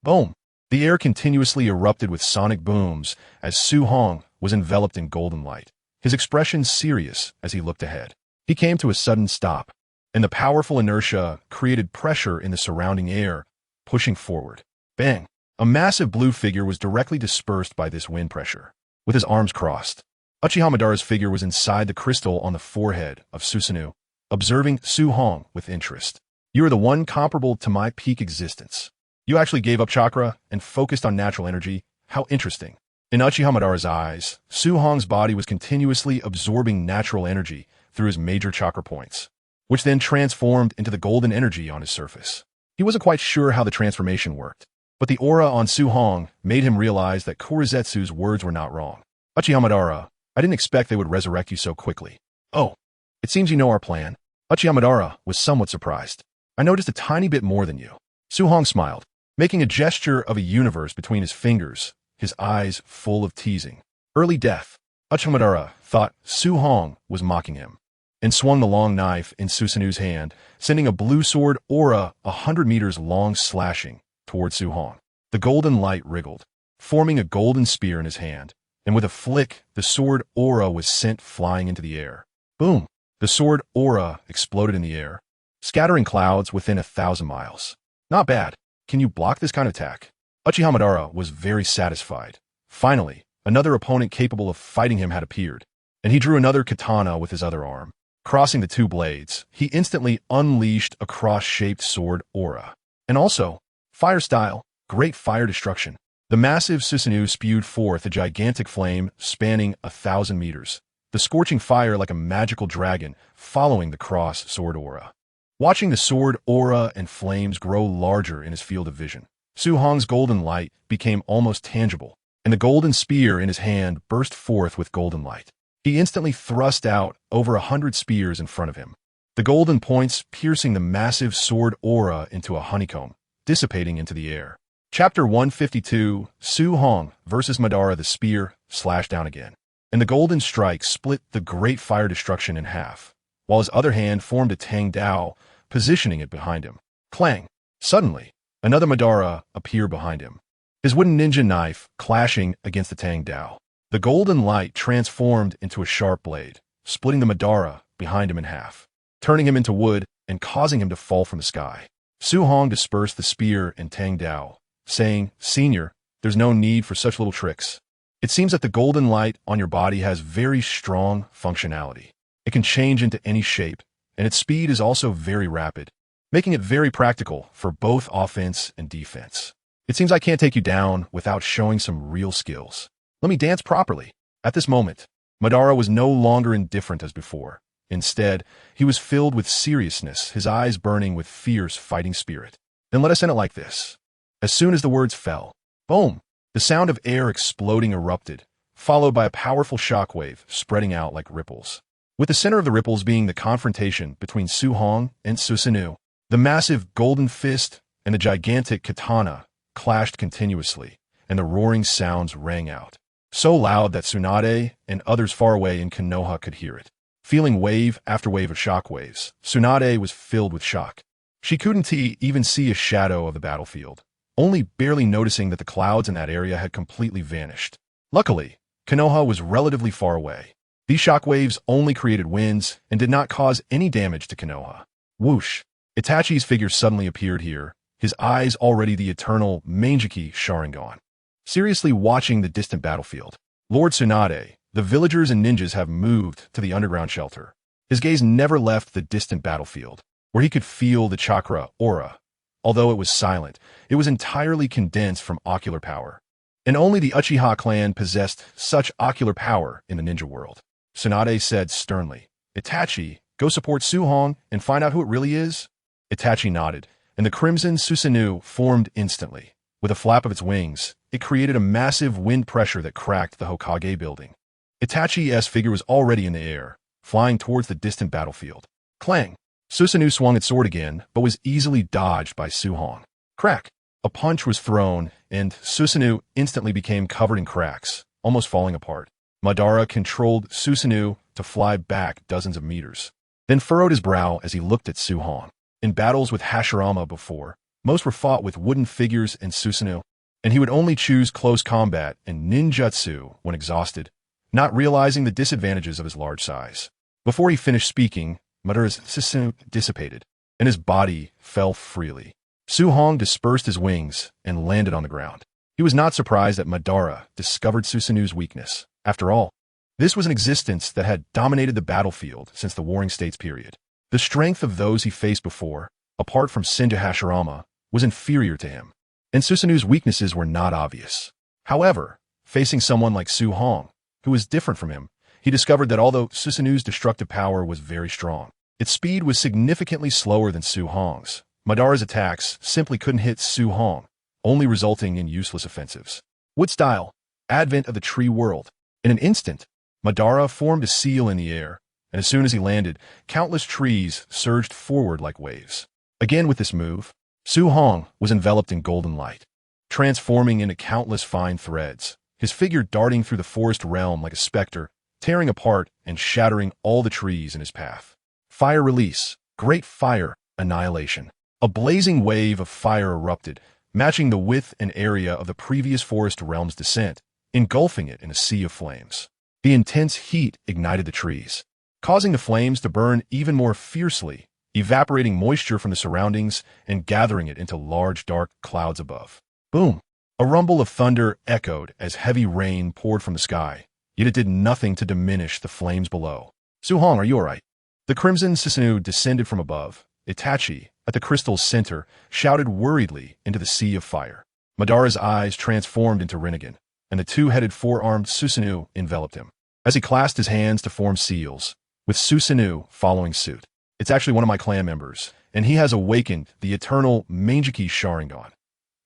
Boom! The air continuously erupted with sonic booms as Su Hong was enveloped in golden light, his expression serious as he looked ahead. He came to a sudden stop, and the powerful inertia created pressure in the surrounding air, pushing forward. Bang! A massive blue figure was directly dispersed by this wind pressure. With his arms crossed, Uchiha Madara's figure was inside the crystal on the forehead of Susanoo, observing Su Hong with interest. You are the one comparable to my peak existence. You actually gave up chakra and focused on natural energy. How interesting. In Uchiha Madara's eyes, Su Hong's body was continuously absorbing natural energy through his major chakra points, which then transformed into the golden energy on his surface. He wasn't quite sure how the transformation worked, but the aura on Su Hong made him realize that Kurizetsu's words were not wrong. Uchiha Madara, I didn't expect they would resurrect you so quickly. Oh, it seems you know our plan. Uchiha Madara was somewhat surprised. I noticed a tiny bit more than you. Su Hong smiled, making a gesture of a universe between his fingers, his eyes full of teasing. Early death. Uchiha Madara thought Su Hong was mocking him, and swung the long knife in Susanu's hand, sending a blue sword aura 100 meters long slashing toward Su Hong. The golden light wriggled, forming a golden spear in his hand, and with a flick, the sword aura was sent flying into the air. Boom! The sword aura exploded in the air, scattering clouds within 1,000 miles. Not bad. Can you block this kind of attack? Uchiha Madara was very satisfied. Finally, another opponent capable of fighting him had appeared, and he drew another katana with his other arm. Crossing the two blades, he instantly unleashed a cross-shaped sword aura. And also, fire style, great fire destruction. The massive Susanu spewed forth a gigantic flame spanning 1,000 meters, the scorching fire like a magical dragon following the cross sword aura. Watching the sword aura and flames grow larger in his field of vision, Su Hong's golden light became almost tangible, and the golden spear in his hand burst forth with golden light. He instantly thrust out over 100 spears in front of him, the golden points piercing the massive sword aura into a honeycomb, dissipating into the air. Chapter 152, Su Hong versus Madara. The spear slashed down again, and the golden strike split the great fire destruction in half, while his other hand formed a Tang Dao, positioning it behind him. Clang! Suddenly, another Madara appeared behind him, his wooden ninja knife clashing against the Tang Dao. The golden light transformed into a sharp blade, splitting the Madara behind him in half, turning him into wood and causing him to fall from the sky. Su Hong dispersed the spear and Tang Dao, saying, "Senior, there's no need for such little tricks. It seems that the golden light on your body has very strong functionality. It can change into any shape, and its speed is also very rapid, making it very practical for both offense and defense. It seems I can't take you down without showing some real skills. Let me dance properly." At this moment, Madara was no longer indifferent as before. Instead, he was filled with seriousness, his eyes burning with fierce fighting spirit. "Then let us end it like this." As soon as the words fell, boom! The sound of air exploding erupted, followed by a powerful shockwave spreading out like ripples, with the center of the ripples being the confrontation between Su Hong and Susanoo. The massive golden fist and the gigantic katana clashed continuously, and the roaring sounds rang out, so loud that Tsunade and others far away in Konoha could hear it. Feeling wave after wave of shockwaves, Tsunade was filled with shock. She couldn't even see a shadow of the battlefield, only barely noticing that the clouds in that area had completely vanished. Luckily, Konoha was relatively far away. These shockwaves only created winds and did not cause any damage to Konoha. Whoosh! Itachi's figure suddenly appeared here, his eyes already the eternal Mangeki Sharingan, seriously watching the distant battlefield. Lord Tsunade, the villagers and ninjas have moved to the underground shelter. His gaze never left the distant battlefield, where he could feel the chakra aura. Although it was silent, it was entirely condensed from ocular power. And only the Uchiha clan possessed such ocular power in the ninja world. Tsunade said sternly, "Itachi, go support Su Hong and find out who it really is." Itachi nodded, and the crimson Susanoo formed instantly. With a flap of its wings, it created a massive wind pressure that cracked the Hokage building. Itachi's figure was already in the air, flying towards the distant battlefield. Clang! Susanoo swung its sword again, but was easily dodged by Su Hong. Crack! A punch was thrown, and Susanoo instantly became covered in cracks, almost falling apart. Madara controlled Susanoo to fly back dozens of meters, then furrowed his brow as he looked at Su Hong. In battles with Hashirama before, most were fought with wooden figures and Susanoo, and he would only choose close combat and ninjutsu when exhausted, not realizing the disadvantages of his large size. Before he finished speaking, Madara's Susanoo dissipated, and his body fell freely. Su Hong dispersed his wings and landed on the ground. He was not surprised that Madara discovered Susanoo's weakness. After all, this was an existence that had dominated the battlefield since the Warring States period. The strength of those he faced before, apart from Senju Hashirama, was inferior to him, and Susanoo's weaknesses were not obvious. However, facing someone like Su Hong, who was different from him, he discovered that although Susanoo's destructive power was very strong, its speed was significantly slower than Su Hong's. Madara's attacks simply couldn't hit Su Hong, only resulting in useless offensives. Wood style, advent of the tree world. In an instant, Madara formed a seal in the air, and as soon as he landed, countless trees surged forward like waves. Again with this move, Su Hong was enveloped in golden light, transforming into countless fine threads, his figure darting through the forest realm like a specter, tearing apart and shattering all the trees in his path. Fire release, great fire, annihilation. A blazing wave of fire erupted, matching the width and area of the previous forest realm's descent, engulfing it in a sea of flames. The intense heat ignited the trees, causing the flames to burn even more fiercely, evaporating moisture from the surroundings and gathering it into large dark clouds above. Boom! A rumble of thunder echoed as heavy rain poured from the sky, yet it did nothing to diminish the flames below. Su Hong, are you alright? The crimson Susanoo descended from above. Itachi, at the crystal's center, shouted worriedly into the sea of fire. Madara's eyes transformed into Rinnegan, and the two-headed four-armed Susanoo enveloped him, as he clasped his hands to form seals, with Susanoo following suit. It's actually one of my clan members, and he has awakened the eternal Manjiki Sharingan.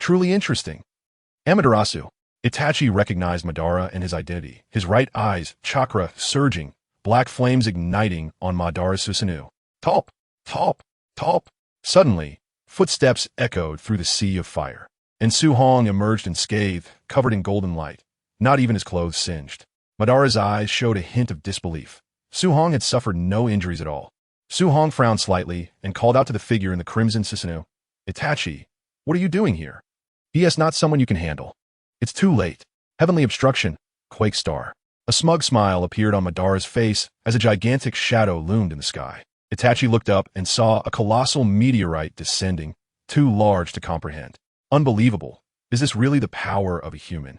Truly interesting. Amaterasu. Itachi recognized Madara and his identity, his right eye's chakra surging, black flames igniting on Madara's Susanoo. Top! Top! Top! Suddenly, footsteps echoed through the sea of fire, and Su Hong emerged unscathed, covered in golden light, not even his clothes singed. Madara's eyes showed a hint of disbelief. Su Hong had suffered no injuries at all. Su Hong frowned slightly and called out to the figure in the crimson Susanoo, Itachi, what are you doing here? He is not someone you can handle. It's too late. Heavenly obstruction, Quake Star. A smug smile appeared on Madara's face as a gigantic shadow loomed in the sky. Itachi looked up and saw a colossal meteorite descending, too large to comprehend. Unbelievable. Is this really the power of a human?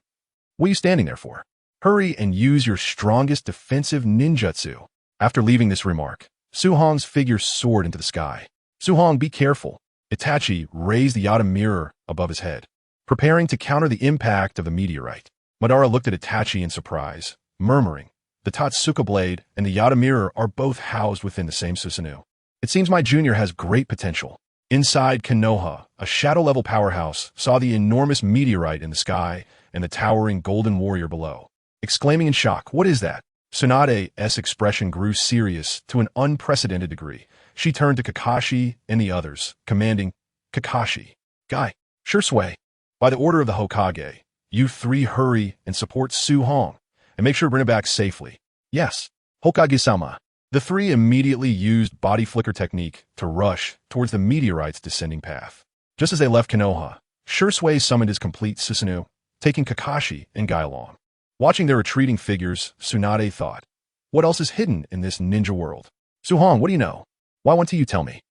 What are you standing there for? Hurry and use your strongest defensive ninjutsu. After leaving this remark, Su Hong's figure soared into the sky. Su Hong, be careful. Itachi raised the Yata mirror above his head, preparing to counter the impact of the meteorite. Madara looked at Itachi in surprise, murmuring, the Tatsuka blade and the Yata mirror are both housed within the same Susanoo. It seems my junior has great potential. Inside Konoha, a shadow-level powerhouse saw the enormous meteorite in the sky and the towering golden warrior below. Exclaiming in shock, what is that? Tsunade's expression grew serious to an unprecedented degree. She turned to Kakashi and the others, commanding, Kakashi, Guy, Shursui, by the order of the Hokage, you three hurry and support Su Hong, and make sure to bring it back safely. Yes, Hokage-sama. The three immediately used body flicker technique to rush towards the meteorite's descending path. Just as they left Konoha, Shursui summoned his complete Susanoo, taking Kakashi and Guy along. Watching their retreating figures, Tsunade thought, what else is hidden in this ninja world? Su Hong, what do you know? Why won't you tell me?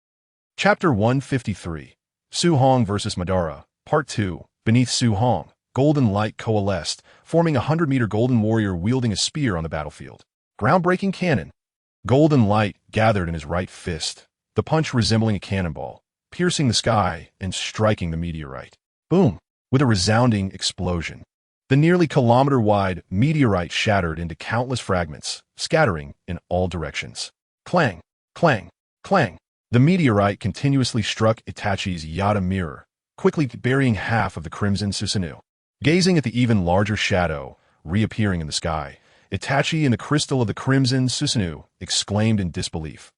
Chapter 153, Su Hong vs. Madara, Part 2, Beneath Su Hong, golden light coalesced, forming a 100-meter golden warrior wielding a spear on the battlefield. Groundbreaking cannon. Golden light gathered in his right fist, the punch resembling a cannonball, piercing the sky and striking the meteorite. Boom! With a resounding explosion. The nearly kilometer-wide meteorite shattered into countless fragments, scattering in all directions. Clang! Clang! Clang! The meteorite continuously struck Itachi's Yata mirror, quickly burying half of the crimson Susanoo. Gazing at the even larger shadow reappearing in the sky, Itachi and the crystal of the crimson Susanoo exclaimed in disbelief.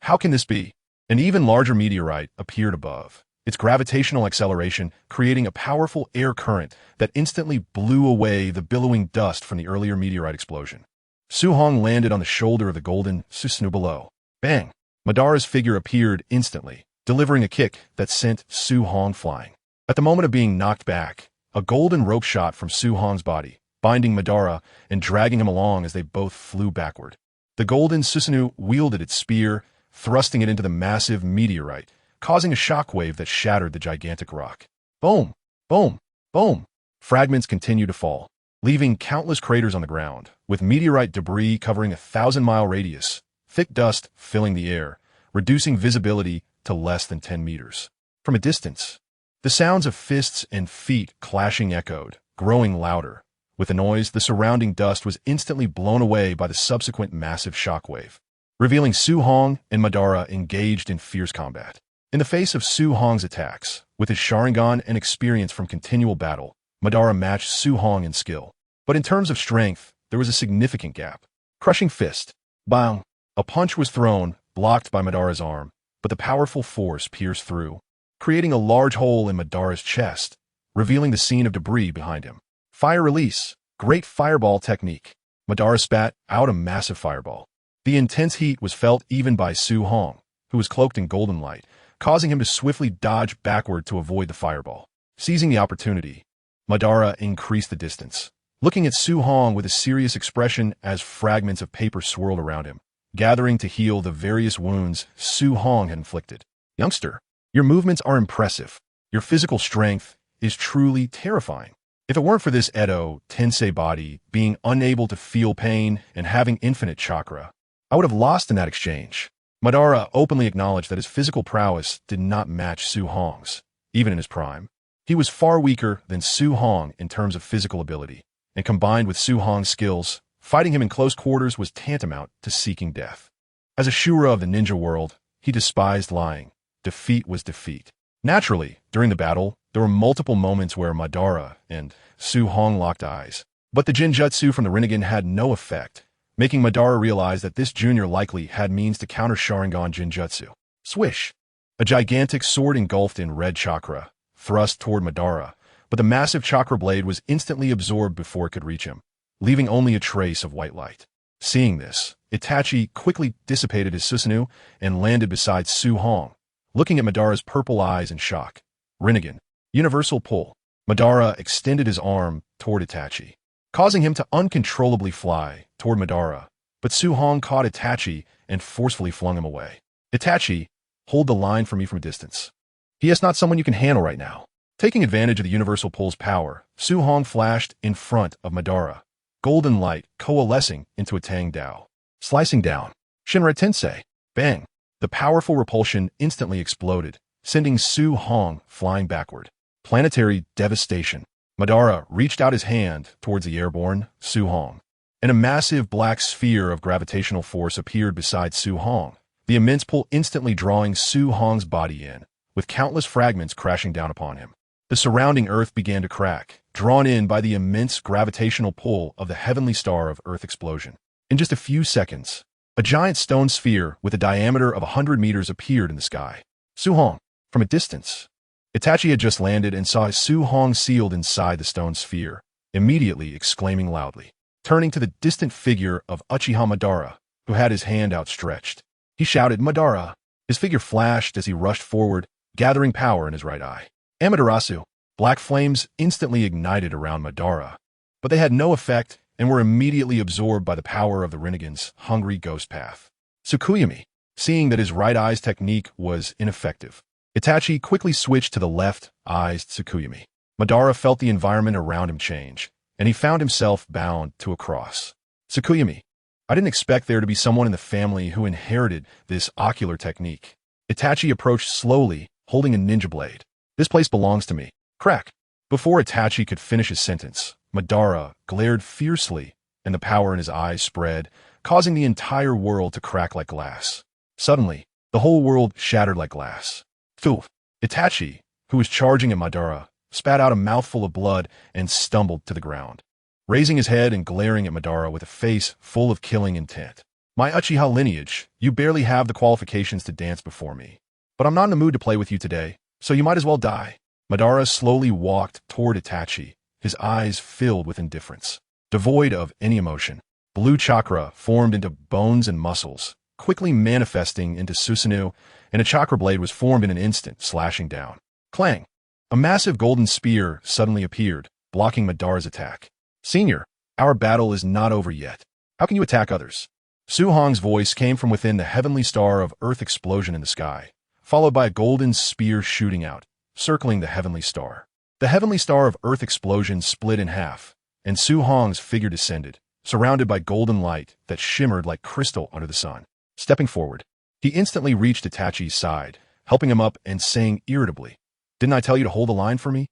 How can this be? An even larger meteorite appeared above, its gravitational acceleration creating a powerful air current that instantly blew away the billowing dust from the earlier meteorite explosion. Su Hong landed on the shoulder of the golden Susanoo below. Bang! Madara's figure appeared instantly, delivering a kick that sent Su Hong flying. At the moment of being knocked back, a golden rope shot from Su Hong's body, binding Madara and dragging him along as they both flew backward. The golden Susanoo wielded its spear, thrusting it into the massive meteorite, causing a shockwave that shattered the gigantic rock. Boom! Boom! Boom! Fragments continued to fall, leaving countless craters on the ground, with meteorite debris covering a 1,000-mile radius, thick dust filling the air, reducing visibility to less than 10 meters. From a distance, the sounds of fists and feet clashing echoed, growing louder. With the noise, the surrounding dust was instantly blown away by the subsequent massive shockwave, revealing Su Hong and Madara engaged in fierce combat. In the face of Su Hong's attacks, with his Sharingan and experience from continual battle, Madara matched Su Hong in skill. But in terms of strength, there was a significant gap. Crushing fist. Bang! A punch was thrown, blocked by Madara's arm, but the powerful force pierced through, creating a large hole in Madara's chest, revealing the scene of debris behind him. Fire release. Great fireball technique. Madara spat out a massive fireball. The intense heat was felt even by Su Hong, who was cloaked in golden light, causing him to swiftly dodge backward to avoid the fireball. Seizing the opportunity, Madara increased the distance, looking at Su Hong with a serious expression as fragments of paper swirled around him, gathering to heal the various wounds Su Hong had inflicted. Youngster, your movements are impressive. Your physical strength is truly terrifying. If it weren't for this Edo Tensei body being unable to feel pain and having infinite chakra, I would have lost in that exchange. Madara openly acknowledged that his physical prowess did not match Su Hong's, even in his prime. He was far weaker than Su Hong in terms of physical ability, and combined with Su Hong's skills, fighting him in close quarters was tantamount to seeking death. As a Shura of the ninja world, he despised lying. Defeat was defeat. Naturally, during the battle, there were multiple moments where Madara and Su Hong locked eyes, but the Jinjutsu from the Rinnegan had no effect, making Madara realize that this junior likely had means to counter Sharingan Jinjutsu. Swish! A gigantic sword engulfed in red chakra, thrust toward Madara, but the massive chakra blade was instantly absorbed before it could reach him, leaving only a trace of white light. Seeing this, Itachi quickly dissipated his Susanoo and landed beside Su Hong, looking at Madara's purple eyes in shock. Rinnegan. Universal pull. Madara extended his arm toward Itachi, causing him to uncontrollably fly toward Madara, but Su Hong caught Itachi and forcefully flung him away. Itachi, hold the line for me from a distance. He is not someone you can handle right now. Taking advantage of the universal pull's power, Su Hong flashed in front of Madara, golden light coalescing into a Tang Dao. Slicing down. Shinra Tensei. Bang. The powerful repulsion instantly exploded, sending Su Hong flying backward. Planetary devastation. Madara reached out his hand towards the airborne Su Hong, and a massive black sphere of gravitational force appeared beside Su Hong, the immense pull instantly drawing Su Hong's body in, with countless fragments crashing down upon him. The surrounding earth began to crack, drawn in by the immense gravitational pull of the heavenly star of Earth explosion. In just a few seconds, a giant stone sphere with a diameter of 100 meters appeared in the sky. Su Hong, from a distance. Itachi had just landed and saw Su Hong sealed inside the stone sphere, immediately exclaiming loudly. Turning to the distant figure of Uchiha Madara, who had his hand outstretched, he shouted, "Madara!" His figure flashed as he rushed forward, gathering power in his right eye. Amaterasu. Black flames instantly ignited around Madara, but they had no effect and were immediately absorbed by the power of the Rinnegan's hungry ghost path. Tsukuyami. Seeing that his right eye's technique was ineffective, Itachi quickly switched to the left-eyed Tsukuyami. Madara felt the environment around him change, and he found himself bound to a cross. Tsukuyami. I didn't expect there to be someone in the family who inherited this ocular technique. Itachi approached slowly, holding a ninja blade. This place belongs to me. Crack. Before Itachi could finish his sentence, Madara glared fiercely, and the power in his eyes spread, causing the entire world to crack like glass. Suddenly, the whole world shattered like glass. Thoof! Itachi, who was charging at Madara, spat out a mouthful of blood and stumbled to the ground, raising his head and glaring at Madara with a face full of killing intent. My Uchiha lineage, you barely have the qualifications to dance before me. But I'm not in the mood to play with you today, so you might as well die. Madara slowly walked toward Itachi, his eyes filled with indifference. Devoid of any emotion, blue chakra formed into bones and muscles, quickly manifesting into Susanoo, and a chakra blade was formed in an instant, slashing down. Clang! A massive golden spear suddenly appeared, blocking Madara's attack. Senior, our battle is not over yet. How can you attack others? Su Hong's voice came from within the heavenly star of Earth explosion in the sky, followed by a golden spear shooting out, circling the heavenly star. The heavenly star of Earth explosion split in half, and Su Hong's figure descended, surrounded by golden light that shimmered like crystal under the sun. Stepping forward, he instantly reached Itachi's side, helping him up and saying irritably, "Didn't I tell you to hold the line for me?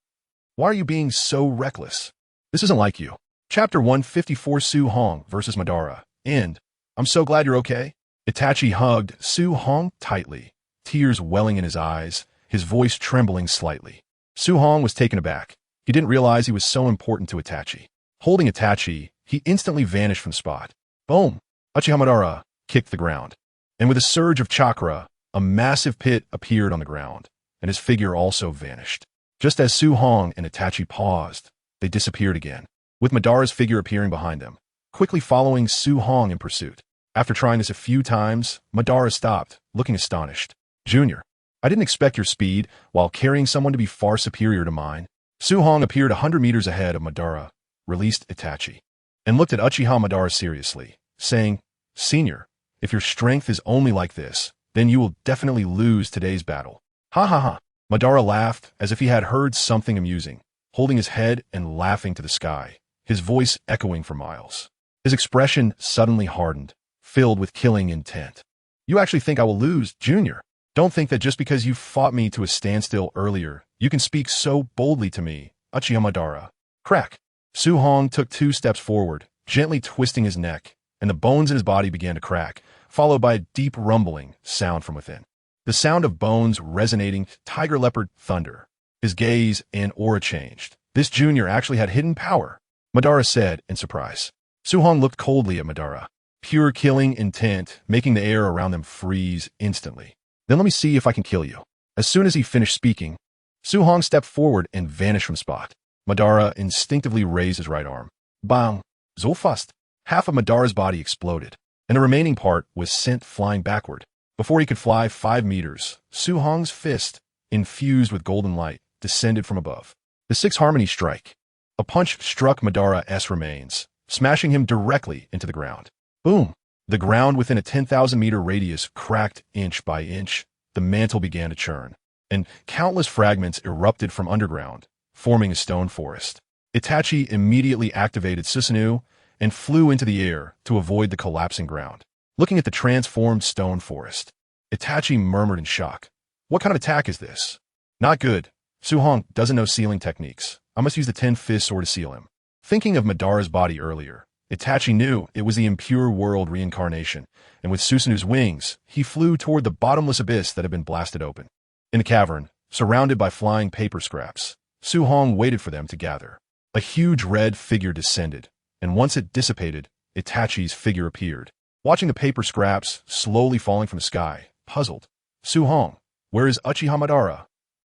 Why are you being so reckless? This isn't like you." Chapter 154 Su Hong vs. Madara. End. I'm so glad you're okay. Itachi hugged Su Hong tightly, tears welling in his eyes, his voice trembling slightly. Su Hong was taken aback. He didn't realize he was so important to Itachi. Holding Itachi, he instantly vanished from the spot. Boom! Uchiha Madara, kicked the ground. And with a surge of chakra, a massive pit appeared on the ground, and his figure also vanished. Just as Su Hong and Itachi paused, they disappeared again, with Madara's figure appearing behind them, quickly following Su Hong in pursuit. After trying this a few times, Madara stopped, looking astonished. Junior, I didn't expect your speed while carrying someone to be far superior to mine. Su Hong appeared 100 meters ahead of Madara, released Itachi, and looked at Uchiha Madara seriously, saying, Senior, if your strength is only like this, then you will definitely lose today's battle. Ha ha ha. Madara laughed as if he had heard something amusing, holding his head and laughing to the sky, his voice echoing for miles. His expression suddenly hardened, filled with killing intent. You actually think I will lose, Junior? Don't think that just because you fought me to a standstill earlier, you can speak so boldly to me, Uchiha Madara. Crack. Su Hong took 2 steps forward, gently twisting his neck, and the bones in his body began to crack, followed by a deep rumbling sound from within. The sound of bones resonating, tiger leopard thunder. His gaze and aura changed. This junior actually had hidden power, Madara said in surprise. Su Hong looked coldly at Madara, pure killing intent, making the air around them freeze instantly. Then let me see if I can kill you. As soon as he finished speaking, Su Hong stepped forward and vanished from spot. Madara instinctively raised his right arm. Bang! So fast! Half of Madara's body exploded, and the remaining part was sent flying backward. Before he could fly 5 meters, Su Hong's fist, infused with golden light, descended from above. The 6 Harmony Strike. A punch struck Madara's remains, smashing him directly into the ground. Boom! The ground within a 10,000-meter radius cracked inch by inch. The mantle began to churn, and countless fragments erupted from underground, forming a stone forest. Itachi immediately activated Susanoo and flew into the air to avoid the collapsing ground. Looking at the transformed stone forest, Itachi murmured in shock. What kind of attack is this? Not good. Su Hong doesn't know sealing techniques. I must use the 10-fist sword to seal him. Thinking of Madara's body earlier, Itachi knew it was the impure world reincarnation, and with Susanoo's wings, he flew toward the bottomless abyss that had been blasted open. In the cavern, surrounded by flying paper scraps, Su Hong waited for them to gather. A huge red figure descended, and once it dissipated, Itachi's figure appeared. Watching the paper scraps slowly falling from the sky, puzzled. Su Hong, where is Uchiha Madara?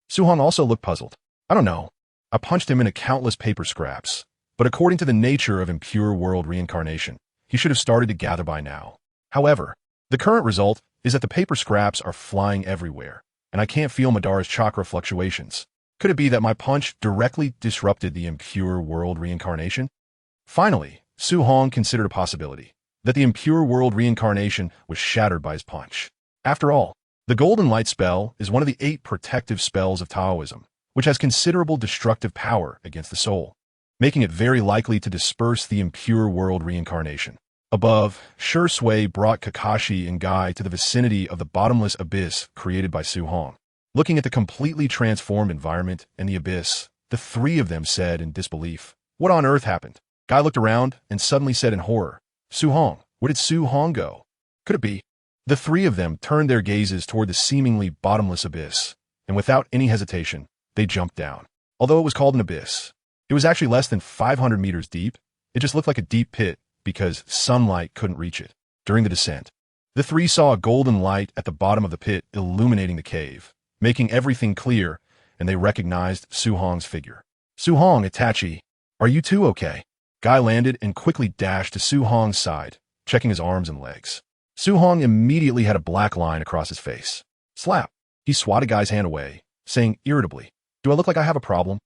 Su Hong also looked puzzled. I don't know. I punched him into countless paper scraps, but according to the nature of impure world reincarnation, he should have started to gather by now. However, the current result is that the paper scraps are flying everywhere, and I can't feel Madara's chakra fluctuations. Could it be that my punch directly disrupted the impure world reincarnation? Finally, Su Hong considered a possibility, that the impure world reincarnation was shattered by his punch. After all, the Golden Light spell is one of the 8 protective spells of Taoism, which has considerable destructive power against the soul, making it very likely to disperse the impure world reincarnation. Above, Sure Sui brought Kakashi and Guy to the vicinity of the bottomless abyss created by Su Hong. Looking at the completely transformed environment and the abyss, the 3 of them said in disbelief, "What on earth happened?" Guy looked around and suddenly said in horror, "Su Hong, where did Su Hong go? Could it be?" The 3 of them turned their gazes toward the seemingly bottomless abyss, and without any hesitation, they jumped down. Although it was called an abyss, it was actually less than 500 meters deep. It just looked like a deep pit because sunlight couldn't reach it. During the descent, the 3 saw a golden light at the bottom of the pit illuminating the cave, making everything clear, and they recognized Su Hong's figure. Su Hong, Itachi, are you two okay? Guy landed and quickly dashed to Su Hong's side, checking his arms and legs. Su Hong immediately had a black line across his face. Slap! He swatted Guy's hand away, saying irritably, "Do I look like I have a problem?"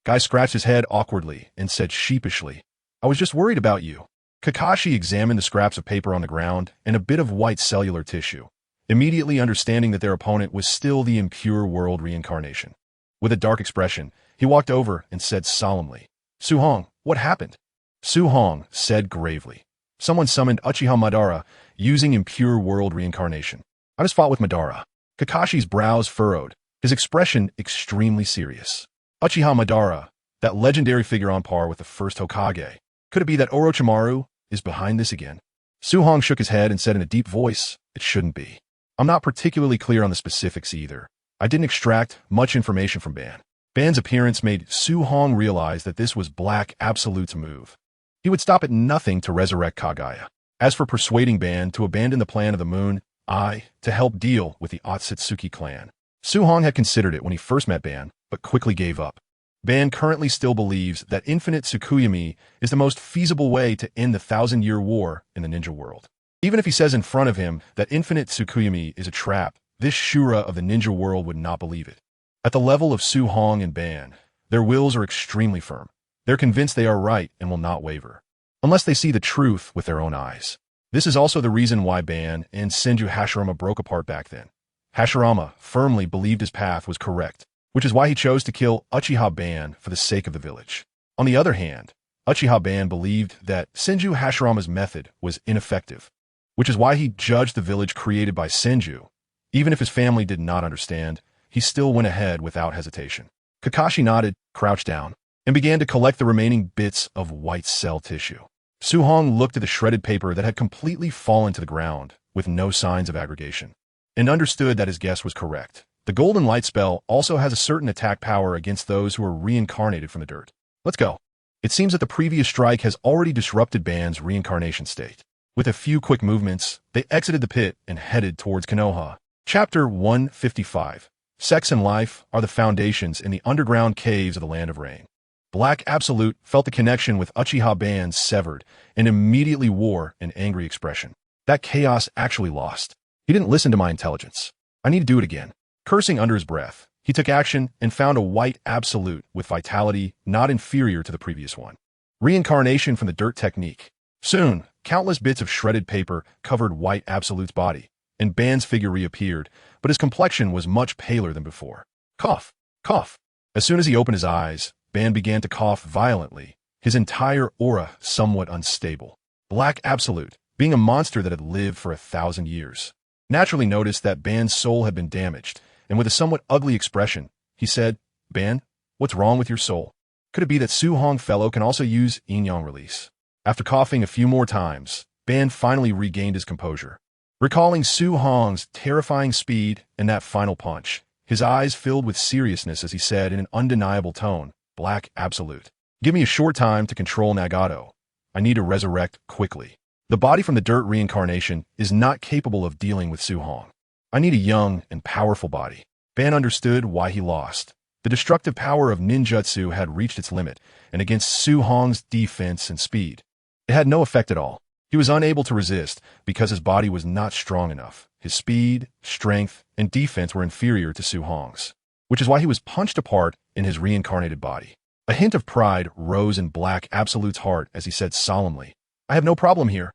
Guy scratched his head awkwardly and said sheepishly, "I was just worried about you." Kakashi examined the scraps of paper on the ground and a bit of white cellular tissue, immediately understanding that their opponent was still the impure world reincarnation. With a dark expression, he walked over and said solemnly, "Su Hong, what happened?" Su Hong said gravely, "Someone summoned Uchiha Madara using impure world reincarnation. I just fought with Madara." Kakashi's brows furrowed, his expression extremely serious. Uchiha Madara, that legendary figure on par with the first Hokage. Could it be that Orochimaru is behind this again? Su Hong shook his head and said in a deep voice, "It shouldn't be. I'm not particularly clear on the specifics either. I didn't extract much information from Ban." Ban's appearance made Su Hong realize that this was Black Absolute's move. He would stop at nothing to resurrect Kaguya. As for persuading Ban to abandon the plan of the moon, to help deal with the Otsutsuki clan. Su Hong had considered it when he first met Ban, but quickly gave up. Ban currently still believes that infinite Tsukuyomi is the most feasible way to end the 1,000-year war in the ninja world. Even if he says in front of him that infinite Tsukuyomi is a trap, this Shura of the ninja world would not believe it. At the level of Su Hong and Ban, their wills are extremely firm. They're convinced they are right and will not waver, unless they see the truth with their own eyes. This is also the reason why Ban and Senju Hashirama broke apart back then. Hashirama firmly believed his path was correct, which is why he chose to kill Uchiha Ban for the sake of the village. On the other hand, Uchiha Ban believed that Senju Hashirama's method was ineffective, which is why he judged the village created by Senju. Even if his family did not understand, he still went ahead without hesitation. Kakashi nodded, crouched down, and began to collect the remaining bits of white cell tissue. Su Hong looked at the shredded paper that had completely fallen to the ground, with no signs of aggregation, and understood that his guess was correct. The golden light spell also has a certain attack power against those who are reincarnated from the dirt. Let's go. It seems that the previous strike has already disrupted Ban's reincarnation state. With a few quick movements, they exited the pit and headed towards Konoha. Chapter 155. Sex and life are the foundations in the underground caves of the Land of Rain. Black Absolute felt the connection with Uchiha Ban severed and immediately wore an angry expression. That chaos actually lost. He didn't listen to my intelligence. I need to do it again. Cursing under his breath, he took action and found a white Absolute with vitality not inferior to the previous one. Reincarnation from the dirt technique. Soon, countless bits of shredded paper covered White Absolute's body, and Ban's figure reappeared, but his complexion was much paler than before. Cough, cough. As soon as he opened his eyes, Ban began to cough violently, his entire aura somewhat unstable. Black Absolute, being a monster that had lived for 1,000 years, naturally noticed that Ban's soul had been damaged, and with a somewhat ugly expression, he said, "Ban, what's wrong with your soul? Could it be that Su Hong fellow can also use yin-yang release?" After coughing a few more times, Ban finally regained his composure. Recalling Su Hong's terrifying speed and that final punch, his eyes filled with seriousness as he said in an undeniable tone, "Black Absolute, give me a short time to control Nagato. I need to resurrect quickly. The body from the dirt reincarnation is not capable of dealing with Su Hong. I need a young and powerful body." Ban understood why he lost. The destructive power of ninjutsu had reached its limit, and against Su Hong's defense and speed, it had no effect at all. He was unable to resist because his body was not strong enough. His speed, strength, and defense were inferior to Su Hong's, which is why he was punched apart in his reincarnated body. A hint of pride rose in Black Absolute's heart as he said solemnly, "I have no problem here.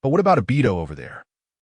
But what about Obito over there?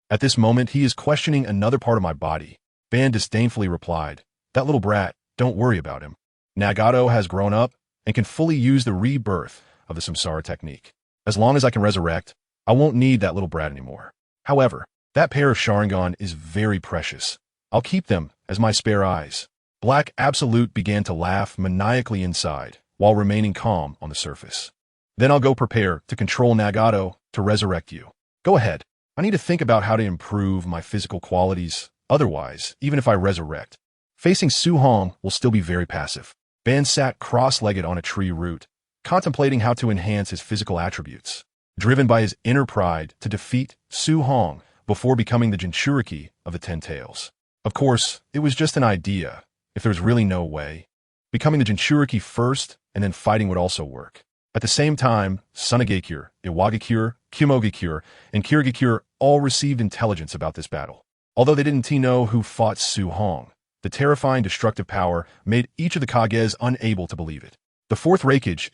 At this moment, he is questioning another part of my body." Ban disdainfully replied, "That little brat, don't worry about him. Nagato has grown up and can fully use the rebirth of the Samsara technique. As long as I can resurrect, I won't need that little brat anymore. However, that pair of Sharingan is very precious. I'll keep them as my spare eyes." Black Absolute began to laugh maniacally inside, while remaining calm on the surface. "Then I'll go prepare to control Nagato to resurrect you. Go ahead. I need to think about how to improve my physical qualities. Otherwise, even if I resurrect, facing Su Hong will still be very passive." Ban sat cross-legged on a tree root, contemplating how to enhance his physical attributes, driven by his inner pride to defeat Su Hong before becoming the Jinchuriki of the Ten Tails. Of course, it was just an idea. If there was really no way, becoming the Jinchuriki first and then fighting would also work. At the same time, Sunagakure, Iwagakure, Kumogakure, and Kirigakure all received intelligence about this battle. Although they didn't know who fought Su Hong, the terrifying destructive power made each of the Kages unable to believe it. The fourth Raikage,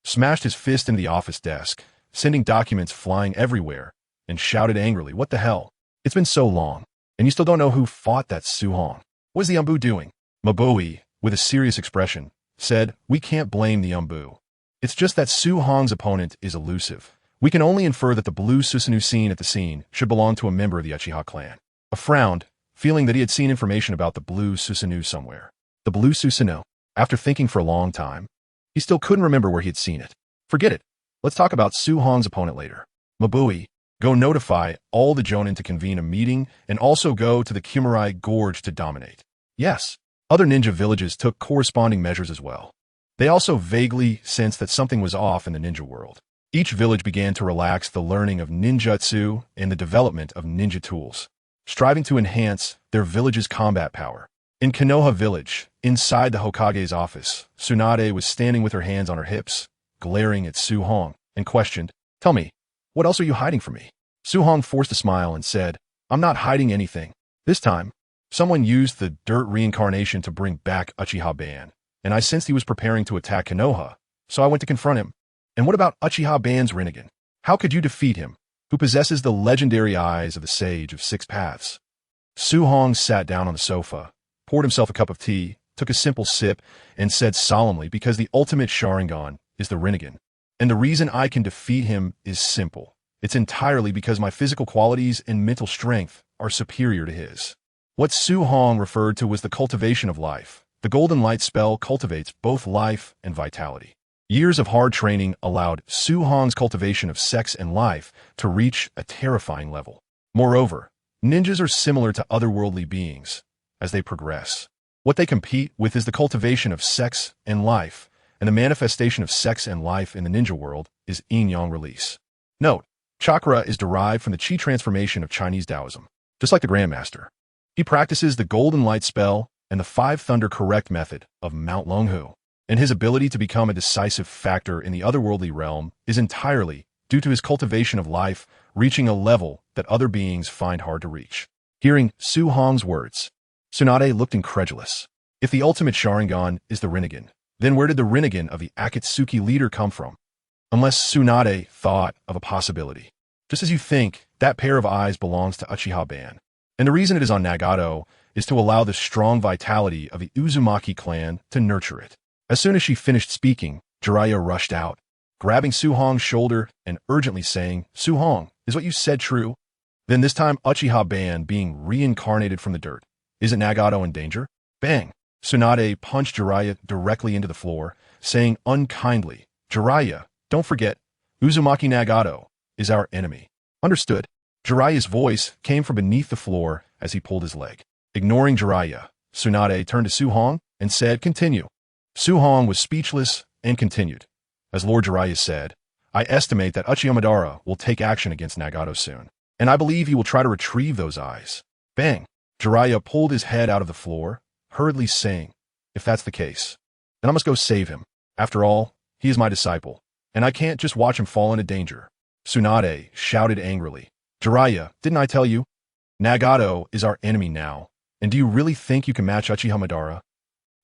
smashed his fist into the office desk, sending documents flying everywhere, and shouted angrily, "What the hell? It's been so long, and you still don't know who fought that Su Hong. What is the Umbu doing?" Mabui, with a serious expression, said, "We can't blame the Umbu. It's just that Su Hong's opponent is elusive. We can only infer that the blue Susanoo seen at the scene should belong to a member of the Uchiha clan." A frowned, feeling that he had seen information about the blue Susanoo somewhere. The blue Susanoo. After thinking for a long time, he still couldn't remember where he had seen it. "Forget it. Let's talk about Su Hong's opponent later. Mabui, go notify all the Jonin to convene a meeting and also go to the Kumarai Gorge to dominate." Yes. Other ninja villages took corresponding measures as well. They also vaguely sensed that something was off in the ninja world. Each village began to relax the learning of ninjutsu and the development of ninja tools, striving to enhance their village's combat power. In Konoha village, inside the Hokage's office, Tsunade was standing with her hands on her hips, glaring at Su Hong, and questioned, "Tell me, what else are you hiding from me?" Su Hong forced a smile and said, "I'm not hiding anything. This time, someone used the dirt reincarnation to bring back Uchiha Ban, and I sensed he was preparing to attack Konoha, so I went to confront him. And what about Uchiha Ban's Rinnegan? How could you defeat him, who possesses the legendary eyes of the Sage of Six Paths?" Su Hong sat down on the sofa, poured himself a cup of tea, took a simple sip, and said solemnly, "Because the ultimate Sharingan is the Rinnegan. And the reason I can defeat him is simple. It's entirely because my physical qualities and mental strength are superior to his." What Su Hong referred to was the cultivation of life. The Golden Light spell cultivates both life and vitality. Years of hard training allowed Su Hong's cultivation of sex and life to reach a terrifying level. Moreover, ninjas are similar to otherworldly beings as they progress. What they compete with is the cultivation of sex and life, and the manifestation of sex and life in the ninja world is yin-yang release. Note, chakra is derived from the chi transformation of Chinese Taoism. Just like the Grandmaster, he practices the Golden Light spell and the Five Thunder correct method of Mount Longhu. And his ability to become a decisive factor in the otherworldly realm is entirely due to his cultivation of life reaching a level that other beings find hard to reach. Hearing Su Hong's words, Tsunade looked incredulous. If the ultimate Sharingan is the Rinnegan, then where did the Rinnegan of the Akatsuki leader come from? Unless Tsunade thought of a possibility. Just as you think, that pair of eyes belongs to Uchiha Ban. And the reason it is on Nagato is to allow the strong vitality of the Uzumaki clan to nurture it. As soon as she finished speaking, Jiraiya rushed out, grabbing Su Hong's shoulder and urgently saying, "Su Hong, is what you said true? Then this time Uchiha Ban being reincarnated from the dirt. Isn't Nagato in danger?" Bang! Tsunade punched Jiraiya directly into the floor, saying unkindly, "Jiraiya, don't forget, Uzumaki Nagato is our enemy." Understood. Jiraiya's voice came from beneath the floor as he pulled his leg. Ignoring Jiraiya, Tsunade turned to Su Hong and said, "Continue." Su Hong was speechless and continued. "As Lord Jiraiya said, I estimate that Uchiha Madara will take action against Nagato soon, and I believe he will try to retrieve those eyes." Bang! Jiraiya pulled his head out of the floor, hurriedly saying, "If that's the case, then I must go save him. After all, he is my disciple, and I can't just watch him fall into danger." Tsunade shouted angrily, "Jiraiya, didn't I tell you? Nagato is our enemy now, and do you really think you can match Uchiha Madara?"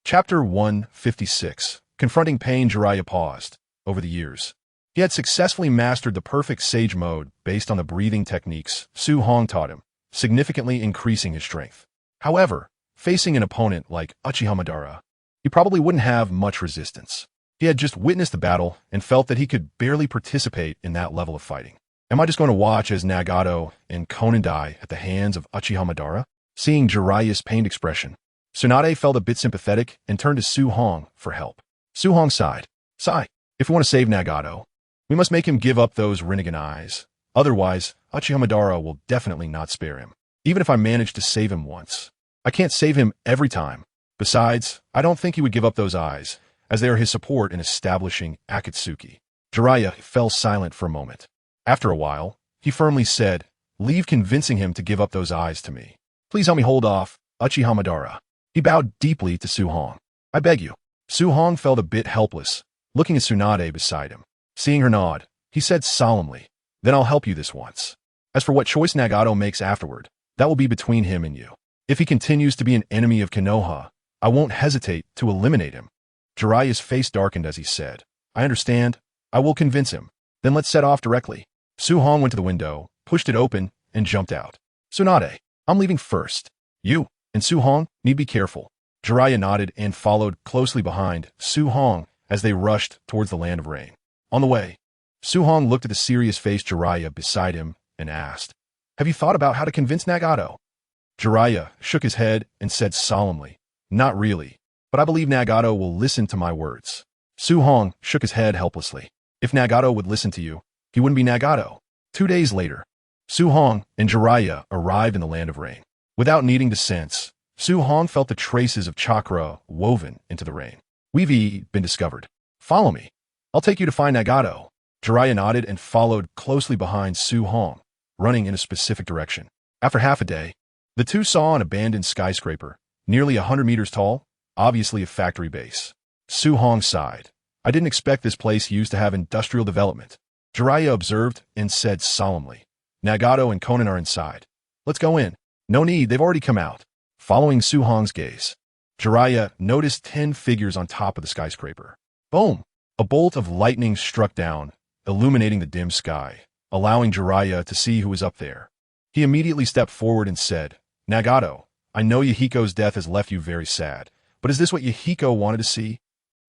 Chapter 156. Confronting pain. Jiraiya paused. Over the years, he had successfully mastered the perfect sage mode based on the breathing techniques Su Hong taught him, significantly increasing his strength. However, facing an opponent like Uchiha Madara, he probably wouldn't have much resistance. He had just witnessed the battle and felt that he could barely participate in that level of fighting. Am I just going to watch as Nagato and Konan die at the hands of Uchiha Madara? Seeing Jiraiya's pained expression, Tsunade felt a bit sympathetic and turned to Su Hong for help. Su Hong sighed. "Sigh, if we want to save Nagato, we must make him give up those Rinnegan eyes. Otherwise, Uchiha Madara will definitely not spare him. Even if I manage to save him once, I can't save him every time. Besides, I don't think he would give up those eyes, as they are his support in establishing Akatsuki." Jiraiya fell silent for a moment. After a while, he firmly said, "Leave convincing him to give up those eyes to me. Please help me hold off Uchiha Madara." He bowed deeply to Su Hong. "I beg you." Su Hong felt a bit helpless, looking at Tsunade beside him. Seeing her nod, he said solemnly, "Then I'll help you this once. As for what choice Nagato makes afterward, that will be between him and you. If he continues to be an enemy of Konoha, I won't hesitate to eliminate him." Jiraiya's face darkened as he said, "I understand. I will convince him. Then let's set off directly." Su Hong went to the window, pushed it open, and jumped out. "Tsunade, I'm leaving first. You and Su Hong need be careful." Jiraiya nodded and followed closely behind Su Hong as they rushed towards the land of rain. On the way, Su Hong looked at the serious-faced Jiraiya beside him and asked, "Have you thought about how to convince Nagato?" Jiraiya shook his head and said solemnly, "Not really, but I believe Nagato will listen to my words." Su Hong shook his head helplessly. If Nagato would listen to you, he wouldn't be Nagato. 2 days later, Su Hong and Jiraiya arrived in the land of rain. Without needing to sense, Su Hong felt the traces of chakra woven into the rain. "We've been discovered. Follow me. I'll take you to find Nagato." Jiraiya nodded and followed closely behind Su Hong, running in a specific direction. After half a day, the two saw an abandoned skyscraper, nearly 100 meters tall, obviously a factory base. Su Hong sighed. I didn't expect this place used to have industrial development. Jiraiya observed and said solemnly, Nagato and Conan are inside. Let's go in. No need, they've already come out. Following Su Hong's gaze, Jiraiya noticed 10 figures on top of the skyscraper. Boom! A bolt of lightning struck down, illuminating the dim sky, allowing Jiraiya to see who was up there. He immediately stepped forward and said, Nagato, I know Yahiko's death has left you very sad, but is this what Yahiko wanted to see?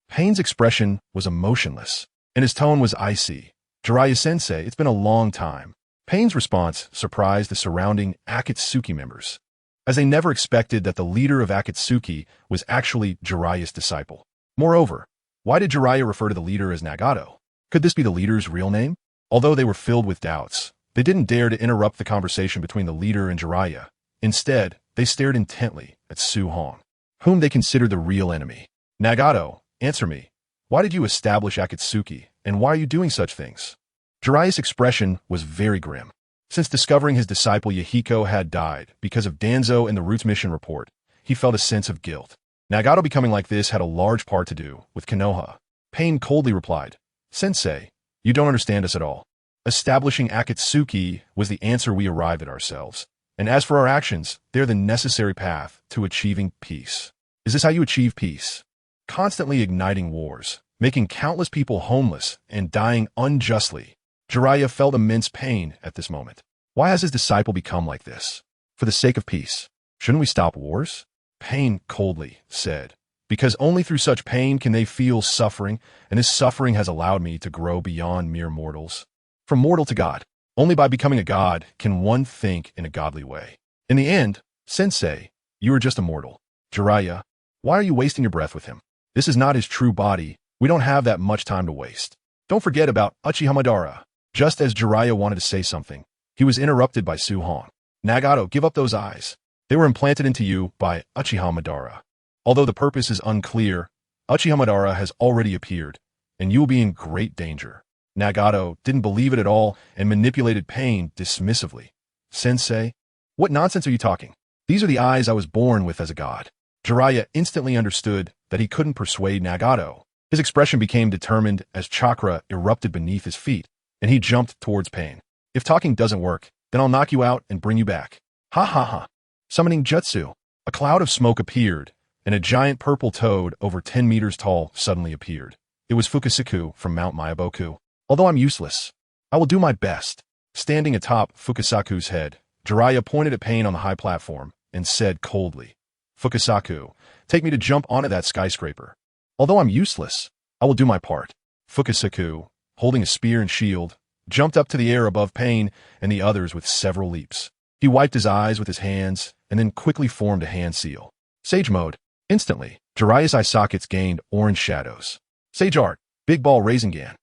Pain's expression was emotionless, and his tone was icy. Jiraiya-sensei, it's been a long time. Pain's response surprised the surrounding Akatsuki members, as they never expected that the leader of Akatsuki was actually Jiraiya's disciple. Moreover, why did Jiraiya refer to the leader as Nagato? Could this be the leader's real name? Although they were filled with doubts, they didn't dare to interrupt the conversation between the leader and Jiraiya. Instead, they stared intently at Su Hong, whom they considered the real enemy. Nagato, answer me. Why did you establish Akatsuki, and why are you doing such things? Jiraiya's expression was very grim. Since discovering his disciple Yahiko had died because of Danzo and the Roots mission report, he felt a sense of guilt. Nagato becoming like this had a large part to do with Konoha. Pain coldly replied, Sensei, you don't understand us at all. Establishing Akatsuki was the answer we arrived at ourselves. And as for our actions, they're the necessary path to achieving peace. Is this how you achieve peace? Constantly igniting wars, making countless people homeless and dying unjustly. Jiraiya felt immense pain at this moment. Why has his disciple become like this? For the sake of peace. Shouldn't we stop wars? Pain coldly said, because only through such pain can they feel suffering, and this suffering has allowed me to grow beyond mere mortals. From mortal to god. Only by becoming a god can one think in a godly way. In the end, Sensei, you are just a mortal. Jiraiya, why are you wasting your breath with him? This is not his true body. We don't have that much time to waste. Don't forget about Uchiha Madara. Just as Jiraiya wanted to say something, he was interrupted by Su Hong. Nagato, give up those eyes. They were implanted into you by Uchiha Madara. Although the purpose is unclear, Uchiha Madara has already appeared, and you will be in great danger. Nagato didn't believe it at all and manipulated Pain dismissively. Sensei, what nonsense are you talking? These are the eyes I was born with as a god. Jiraiya instantly understood that he couldn't persuade Nagato. His expression became determined as chakra erupted beneath his feet, and he jumped towards Pain. If talking doesn't work, then I'll knock you out and bring you back. Ha ha ha. Summoning jutsu. A cloud of smoke appeared, and a giant purple toad over 10 meters tall suddenly appeared. It was Fukusaku from Mount Mayaboku. Although I'm useless, I will do my best. Standing atop Fukusaku's head, Jiraiya pointed at Pain on the high platform and said coldly, Fukusaku, take me to jump onto that skyscraper. Although I'm useless, I will do my part. Fukusaku, holding a spear and shield, jumped up to the air above Pain and the others with several leaps. He wiped his eyes with his hands and then quickly formed a hand seal. Sage mode. Instantly, Jiraiya's eye sockets gained orange shadows. Sage art. Big ball Rasengan.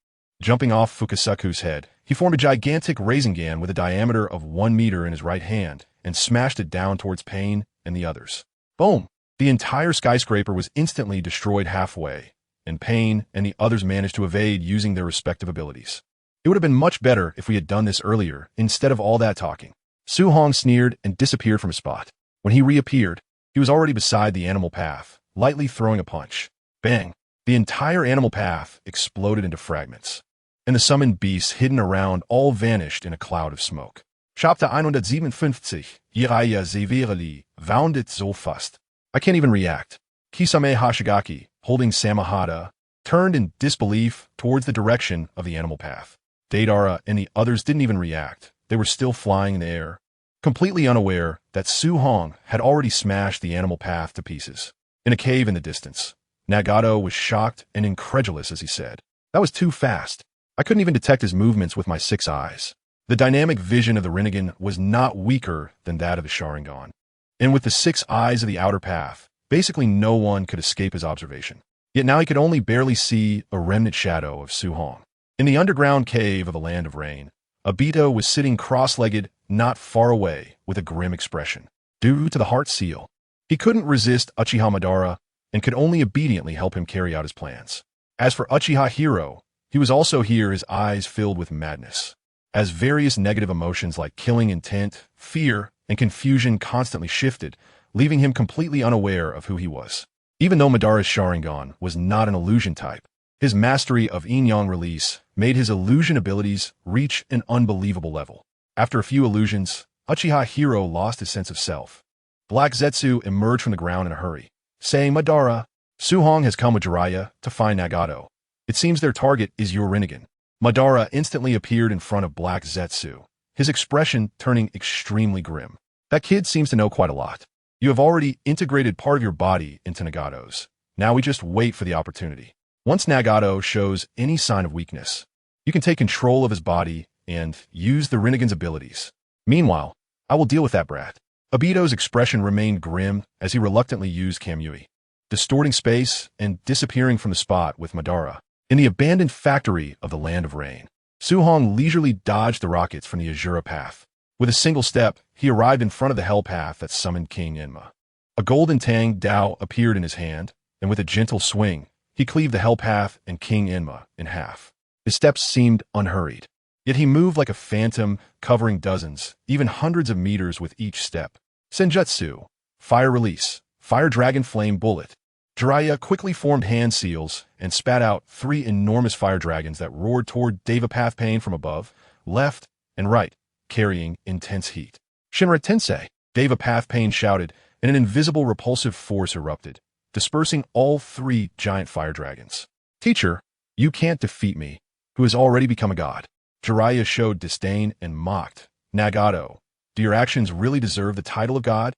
Jumping off Fukusaku's head, he formed a gigantic Rasengan with a diameter of 1 meter in his right hand and smashed it down towards Pain and the others. Boom! The entire skyscraper was instantly destroyed halfway, and Pain and the others managed to evade using their respective abilities. It would have been much better if we had done this earlier instead of all that talking. Su Hong sneered and disappeared from his spot. When he reappeared, he was already beside the animal path, lightly throwing a punch. Bang! The entire animal path exploded into fragments, and the summoned beasts hidden around all vanished in a cloud of smoke. Chapter 157, Jiraiya severely wounded so fast. I can't even react. Kisame Hashigaki, holding Samahata, turned in disbelief towards the direction of the animal path. Deidara and the others didn't even react. They were still flying in the air, completely unaware that Su Hong had already smashed the animal path to pieces. In a cave in the distance, Nagato was shocked and incredulous as he said, "That was too fast. I couldn't even detect his movements with my 6 eyes." The dynamic vision of the Rinnegan was not weaker than that of the Sharingan. And with the 6 eyes of the outer path, basically no one could escape his observation. Yet now he could only barely see a remnant shadow of Su Hong. In the underground cave of the Land of Rain, Obito was sitting cross-legged not far away with a grim expression. Due to the heart seal, he couldn't resist Uchiha Madara and could only obediently help him carry out his plans. As for Uchiha Hero, he was also here, his eyes filled with madness, as various negative emotions like killing intent, fear, and confusion constantly shifted, leaving him completely unaware of who he was. Even though Madara's Sharingan was not an illusion type, his mastery of yin-yang release made his illusion abilities reach an unbelievable level. After a few illusions, Uchiha Hero lost his sense of self. Black Zetsu emerged from the ground in a hurry, saying, "Madara, Suhong has come with Jiraiya to find Nagato. It seems their target is your Rinnegan." Madara instantly appeared in front of Black Zetsu, his expression turning extremely grim. "That kid seems to know quite a lot. You have already integrated part of your body into Nagato's. Now we just wait for the opportunity. Once Nagato shows any sign of weakness, you can take control of his body and use the Rinnegan's abilities. Meanwhile, I will deal with that brat." Obito's expression remained grim as he reluctantly used Kamui, distorting space and disappearing from the spot with Madara. In the abandoned factory of the Land of Rain, Suhong leisurely dodged the rockets from the Azura path. With a single step, he arrived in front of the Hell Path that summoned King Enma. A golden Tang Dao appeared in his hand, and with a gentle swing, he cleaved the Hell Path and King Enma in half. His steps seemed unhurried, yet he moved like a phantom, covering dozens, even hundreds of meters with each step. Senjutsu, Fire Release, Fire Dragon Flame Bullet. Jiraiya quickly formed hand seals and spat out 3 enormous fire dragons that roared toward Deva Path Pain from above, left, and right, carrying intense heat. "Shinra Tensei," Deva Path Pain shouted, and an invisible repulsive force erupted, dispersing all 3 giant fire dragons. "Teacher, you can't defeat me, who has already become a god." Jiraiya showed disdain and mocked. "Nagato, do your actions really deserve the title of god?"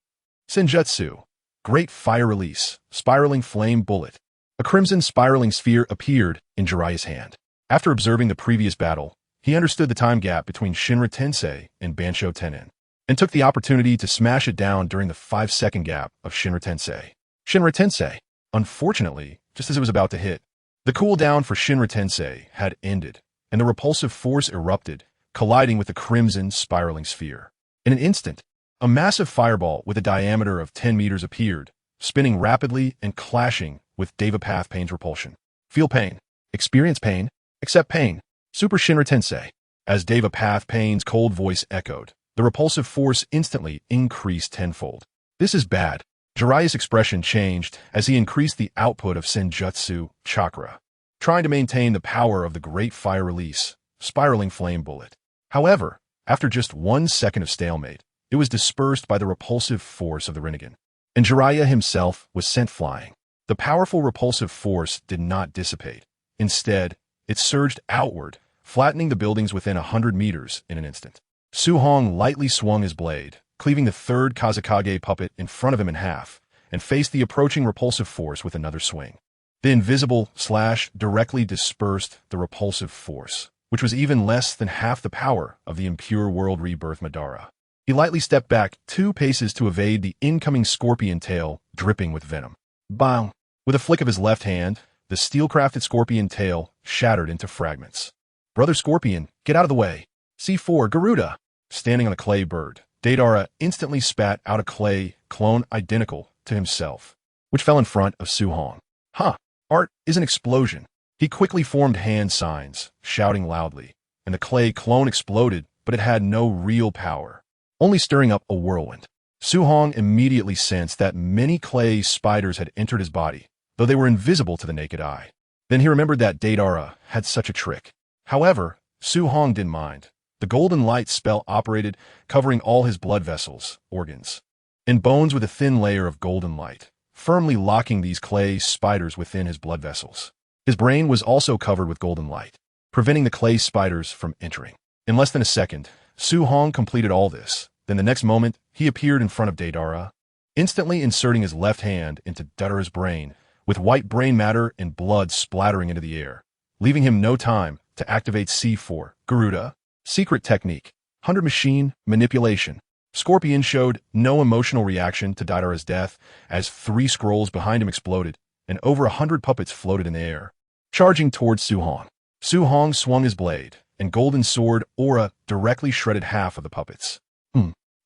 Senjutsu, Great Fire Release, Spiraling Flame Bullet. A crimson spiraling sphere appeared in Jiraiya's hand. After observing the previous battle, he understood the time gap between Shinra Tensei and Bansho Tenin, and took the opportunity to smash it down during the 5-second gap of Shinra Tensei. Shinra Tensei, unfortunately, just as it was about to hit, the cooldown for Shinra Tensei had ended, and the repulsive force erupted, colliding with the crimson spiraling sphere. In an instant, a massive fireball with a diameter of 10 meters appeared, spinning rapidly and clashing with Deva Path Pain's repulsion. "Feel pain. Experience pain. Accept pain. Super Shinra Tensei." As Deva Path Pain's cold voice echoed, the repulsive force instantly increased tenfold. "This is bad." Jiraiya's expression changed as he increased the output of Senjutsu chakra, trying to maintain the power of the Great Fire Release, Spiraling Flame Bullet. However, after just 1 second of stalemate, it was dispersed by the repulsive force of the Rinnegan, and Jiraiya himself was sent flying. The powerful repulsive force did not dissipate. Instead, it surged outward, flattening the buildings within 100 meters in an instant. Suhong lightly swung his blade, cleaving the 3rd Kazekage puppet in front of him in half, and faced the approaching repulsive force with another swing. The invisible slash directly dispersed the repulsive force, which was even less than half the power of the impure world rebirth Madara. He lightly stepped back 2 paces to evade the incoming scorpion tail dripping with venom. Bang! With a flick of his left hand, the steel-crafted scorpion tail shattered into fragments. "Brother Scorpion, get out of the way." C4 Garuda. Standing on a clay bird, Deidara instantly spat out a clay clone identical to himself, which fell in front of Suhong. "Huh, art is an explosion." He quickly formed hand signs, shouting loudly, and the clay clone exploded, but it had no real power, only stirring up a whirlwind. Suhong immediately sensed that many clay spiders had entered his body, though they were invisible to the naked eye. Then he remembered that Deidara had such a trick. However, Suhong didn't mind. The golden light spell operated, covering all his blood vessels, organs, and bones with a thin layer of golden light, firmly locking these clay spiders within his blood vessels. His brain was also covered with golden light, preventing the clay spiders from entering. In less than a second, Suhong completed all this. Then the next moment, he appeared in front of Deidara, instantly inserting his left hand into Deidara's brain, with white brain matter and blood splattering into the air, leaving him no time to activate C4, Garuda, Secret Technique, 100 Machine, Manipulation. Scorpion showed no emotional reaction to Deidara's death as 3 scrolls behind him exploded, and over 100 puppets floated in the air, charging towards Suhong. Suhong swung his blade, and golden sword aura directly shredded half of the puppets.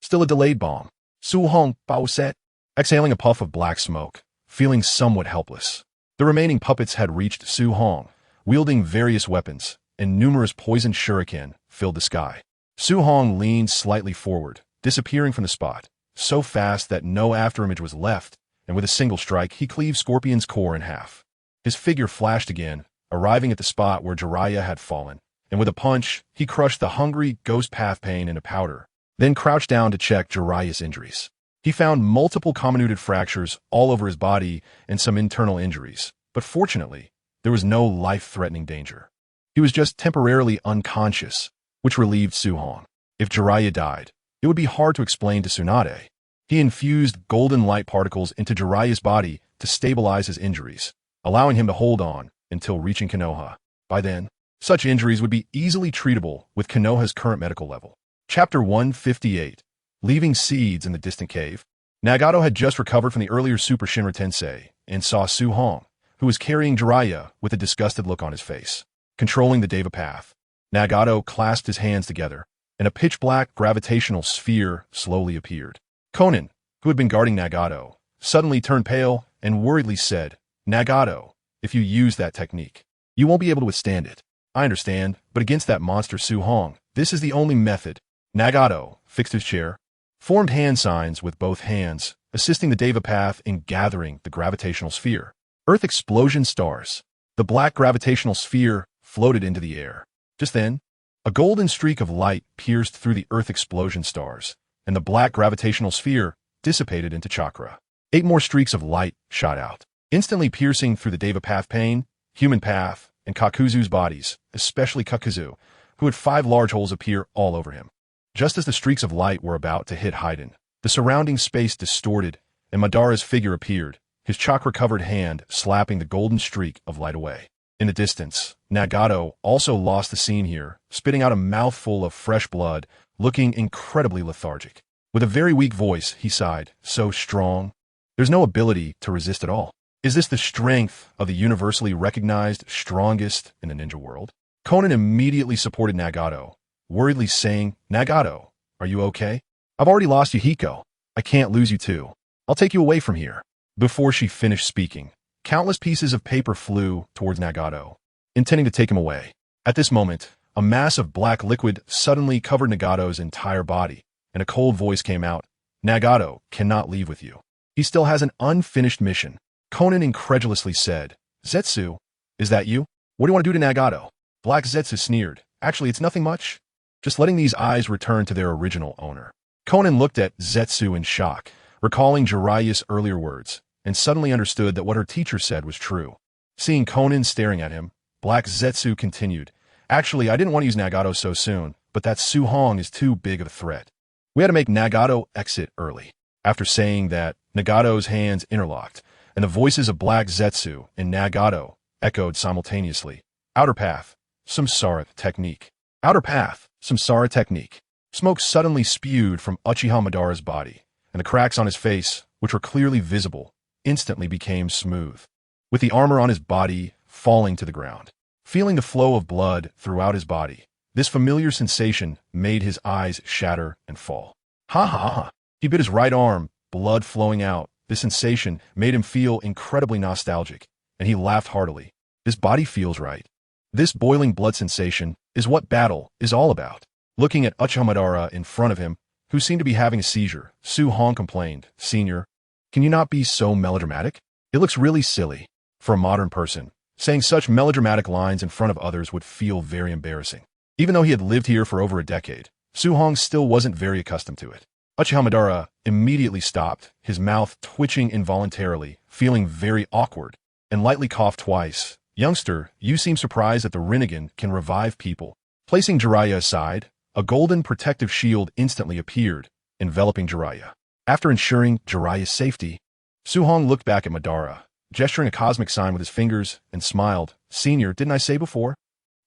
Still a delayed bomb. Suhong Baoset, exhaling a puff of black smoke, feeling somewhat helpless. The remaining puppets had reached Suhong, wielding various weapons, and numerous poisoned shuriken filled the sky. Su Hong leaned slightly forward, disappearing from the spot, so fast that no afterimage was left, and with a single strike he cleaved Scorpion's core in half. His figure flashed again, arriving at the spot where Jiraiya had fallen, and with a punch, he crushed the hungry ghost path pain into powder, then crouched down to check Jiraiya's injuries. He found multiple comminuted fractures all over his body and some internal injuries, but fortunately, there was no life-threatening danger. He was just temporarily unconscious, which relieved Su Hong. If Jiraiya died, it would be hard to explain to Tsunade. He infused golden light particles into Jiraiya's body to stabilize his injuries, allowing him to hold on until reaching Konoha. By then, such injuries would be easily treatable with Konoha's current medical level. Chapter 158. Leaving seeds in the distant cave. Nagato had just recovered from the earlier Super Shinra Tensei and saw Su Hong, who was carrying Jiraiya with a disgusted look on his face. Controlling the Deva path, Nagato clasped his hands together, and a pitch-black gravitational sphere slowly appeared. Konan, who had been guarding Nagato, suddenly turned pale and worriedly said, "Nagato, if you use that technique, you won't be able to withstand it. I understand, but against that monster Su Hong, this is the only method." Nagato fixed his chair, formed hand signs with both hands, assisting the Deva path in gathering the gravitational sphere. Earth explosion stars. The black gravitational sphere floated into the air. Just then, a golden streak of light pierced through the Earth explosion stars, and the black gravitational sphere dissipated into chakra. 8 more streaks of light shot out, instantly piercing through the Deva path pain, human path, and Kakuzu's bodies, especially Kakuzu, who had 5 large holes appear all over him. Just as the streaks of light were about to hit Haiden, the surrounding space distorted, and Madara's figure appeared, his chakra-covered hand slapping the golden streak of light away. In the distance, Nagato also lost the scene here, spitting out a mouthful of fresh blood, looking incredibly lethargic. With a very weak voice, he sighed, "So strong. There's no ability to resist at all. Is this the strength of the universally recognized strongest in the ninja world?" Konan immediately supported Nagato, worriedly saying, "Nagato, are you okay? I've already lost Yuhiko. I can't lose you too. I'll take you away from here." Before she finished speaking, countless pieces of paper flew towards Nagato, intending to take him away. At this moment, a mass of black liquid suddenly covered Nagato's entire body, and a cold voice came out, "Nagato cannot leave with you. He still has an unfinished mission." Konan incredulously said, "Zetsu, is that you? What do you want to do to Nagato?" Black Zetsu sneered, "Actually, it's nothing much. Just letting these eyes return to their original owner." Konan looked at Zetsu in shock, recalling Jiraiya's earlier words, and suddenly understood that what her teacher said was true. Seeing Konan staring at him, Black Zetsu continued, "Actually, I didn't want to use Nagato so soon, but that Su Hong is too big of a threat. We had to make Nagato exit early." After saying that, Nagato's hands interlocked, and the voices of Black Zetsu and Nagato echoed simultaneously. "Outer path, Samsara technique. Outer path, Samsara technique." Smoke suddenly spewed from Uchiha Madara's body, and the cracks on his face, which were clearly visible, instantly became smooth, with the armor on his body falling to the ground. Feeling the flow of blood throughout his body, this familiar sensation made his eyes shatter and fall. "Ha ha ha." He bit his right arm, blood flowing out. This sensation made him feel incredibly nostalgic, and he laughed heartily. "This body feels right. This boiling blood sensation is what battle is all about." Looking at Uchiha Madara in front of him, who seemed to be having a seizure, Su Hong complained, "Senior, can you not be so melodramatic? It looks really silly." For a modern person, saying such melodramatic lines in front of others would feel very embarrassing. Even though he had lived here for over a decade, Su Hong still wasn't very accustomed to it. Uchiha Madara immediately stopped, his mouth twitching involuntarily, feeling very awkward, and lightly coughed twice. "Youngster, you seem surprised that the Rinnegan can revive people." Placing Jiraiya aside, a golden protective shield instantly appeared, enveloping Jiraiya. After ensuring Jiraiya's safety, Su Hong looked back at Madara, gesturing a cosmic sign with his fingers, and smiled. "Senior, didn't I say before?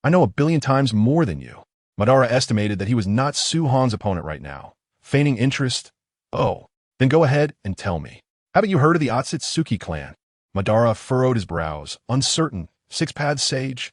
I know 1,000,000,000 times more than you." Madara estimated that he was not Su Hong's opponent right now. Feigning interest, "Oh, then go ahead and tell me. Haven't you heard of the Otsutsuki clan?" Madara furrowed his brows, uncertain. "Six-pad sage?"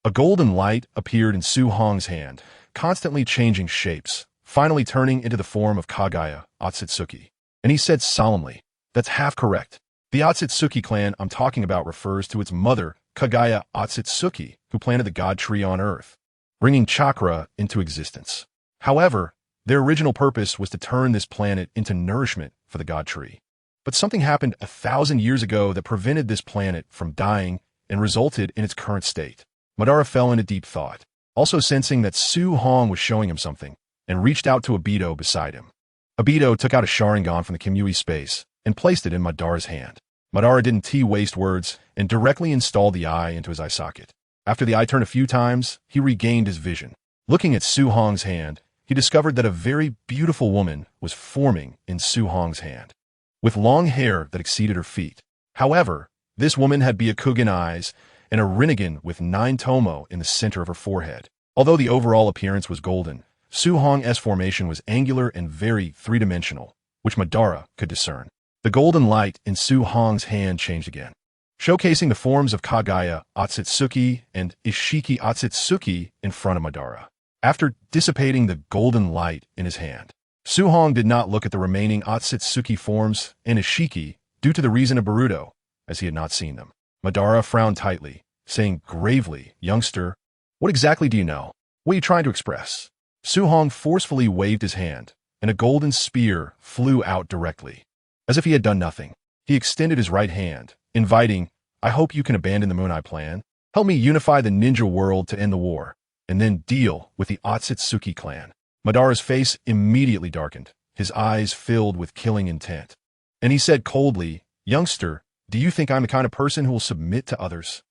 A golden light appeared in Su Hong's hand, constantly changing shapes, finally turning into the form of Kaguya Otsutsuki. And he said solemnly, "That's half correct. The Otsutsuki clan I'm talking about refers to its mother, Kaguya Otsutsuki, who who planted the god tree on Earth, bringing chakra into existence. However, their original purpose was to turn this planet into nourishment for the god tree. But something happened 1,000 years ago that prevented this planet from dying and resulted in its current state. Madara fell into deep thought, also sensing that Su Hong was showing him something, and reached out to Obito beside him. Obito took out a Sharingan from the Kimui space and placed it in Madara's hand. Madara didn't waste words and directly installed the eye into his eye socket. After the eye turned a few times, he regained his vision. Looking at Su Hong's hand, he discovered that a very beautiful woman was forming in Su Hong's hand, with long hair that exceeded her feet. However, this woman had Byakugan eyes and a Rinnegan with 9 tomo in the center of her forehead. Although the overall appearance was golden, Su Hong's formation was angular and very three-dimensional, which Madara could discern. The golden light in Su Hong's hand changed again, showcasing the forms of Kagaya Otsutsuki and Ishiki Otsutsuki in front of Madara. After dissipating the golden light in his hand, Su Hong did not look at the remaining Otsutsuki forms and Ishiki due to the reason of Boruto, as he had not seen them. Madara frowned tightly, saying gravely, "Youngster, what exactly do you know? What are you trying to express?" Su Hong forcefully waved his hand, and a golden spear flew out directly. As if he had done nothing, he extended his right hand, inviting, "I hope you can abandon the Moon Eye plan. Help me unify the ninja world to end the war, and then deal with the Otsutsuki clan." Madara's face immediately darkened, his eyes filled with killing intent. And he said coldly, "Youngster, do you think I'm the kind of person who will submit to others?"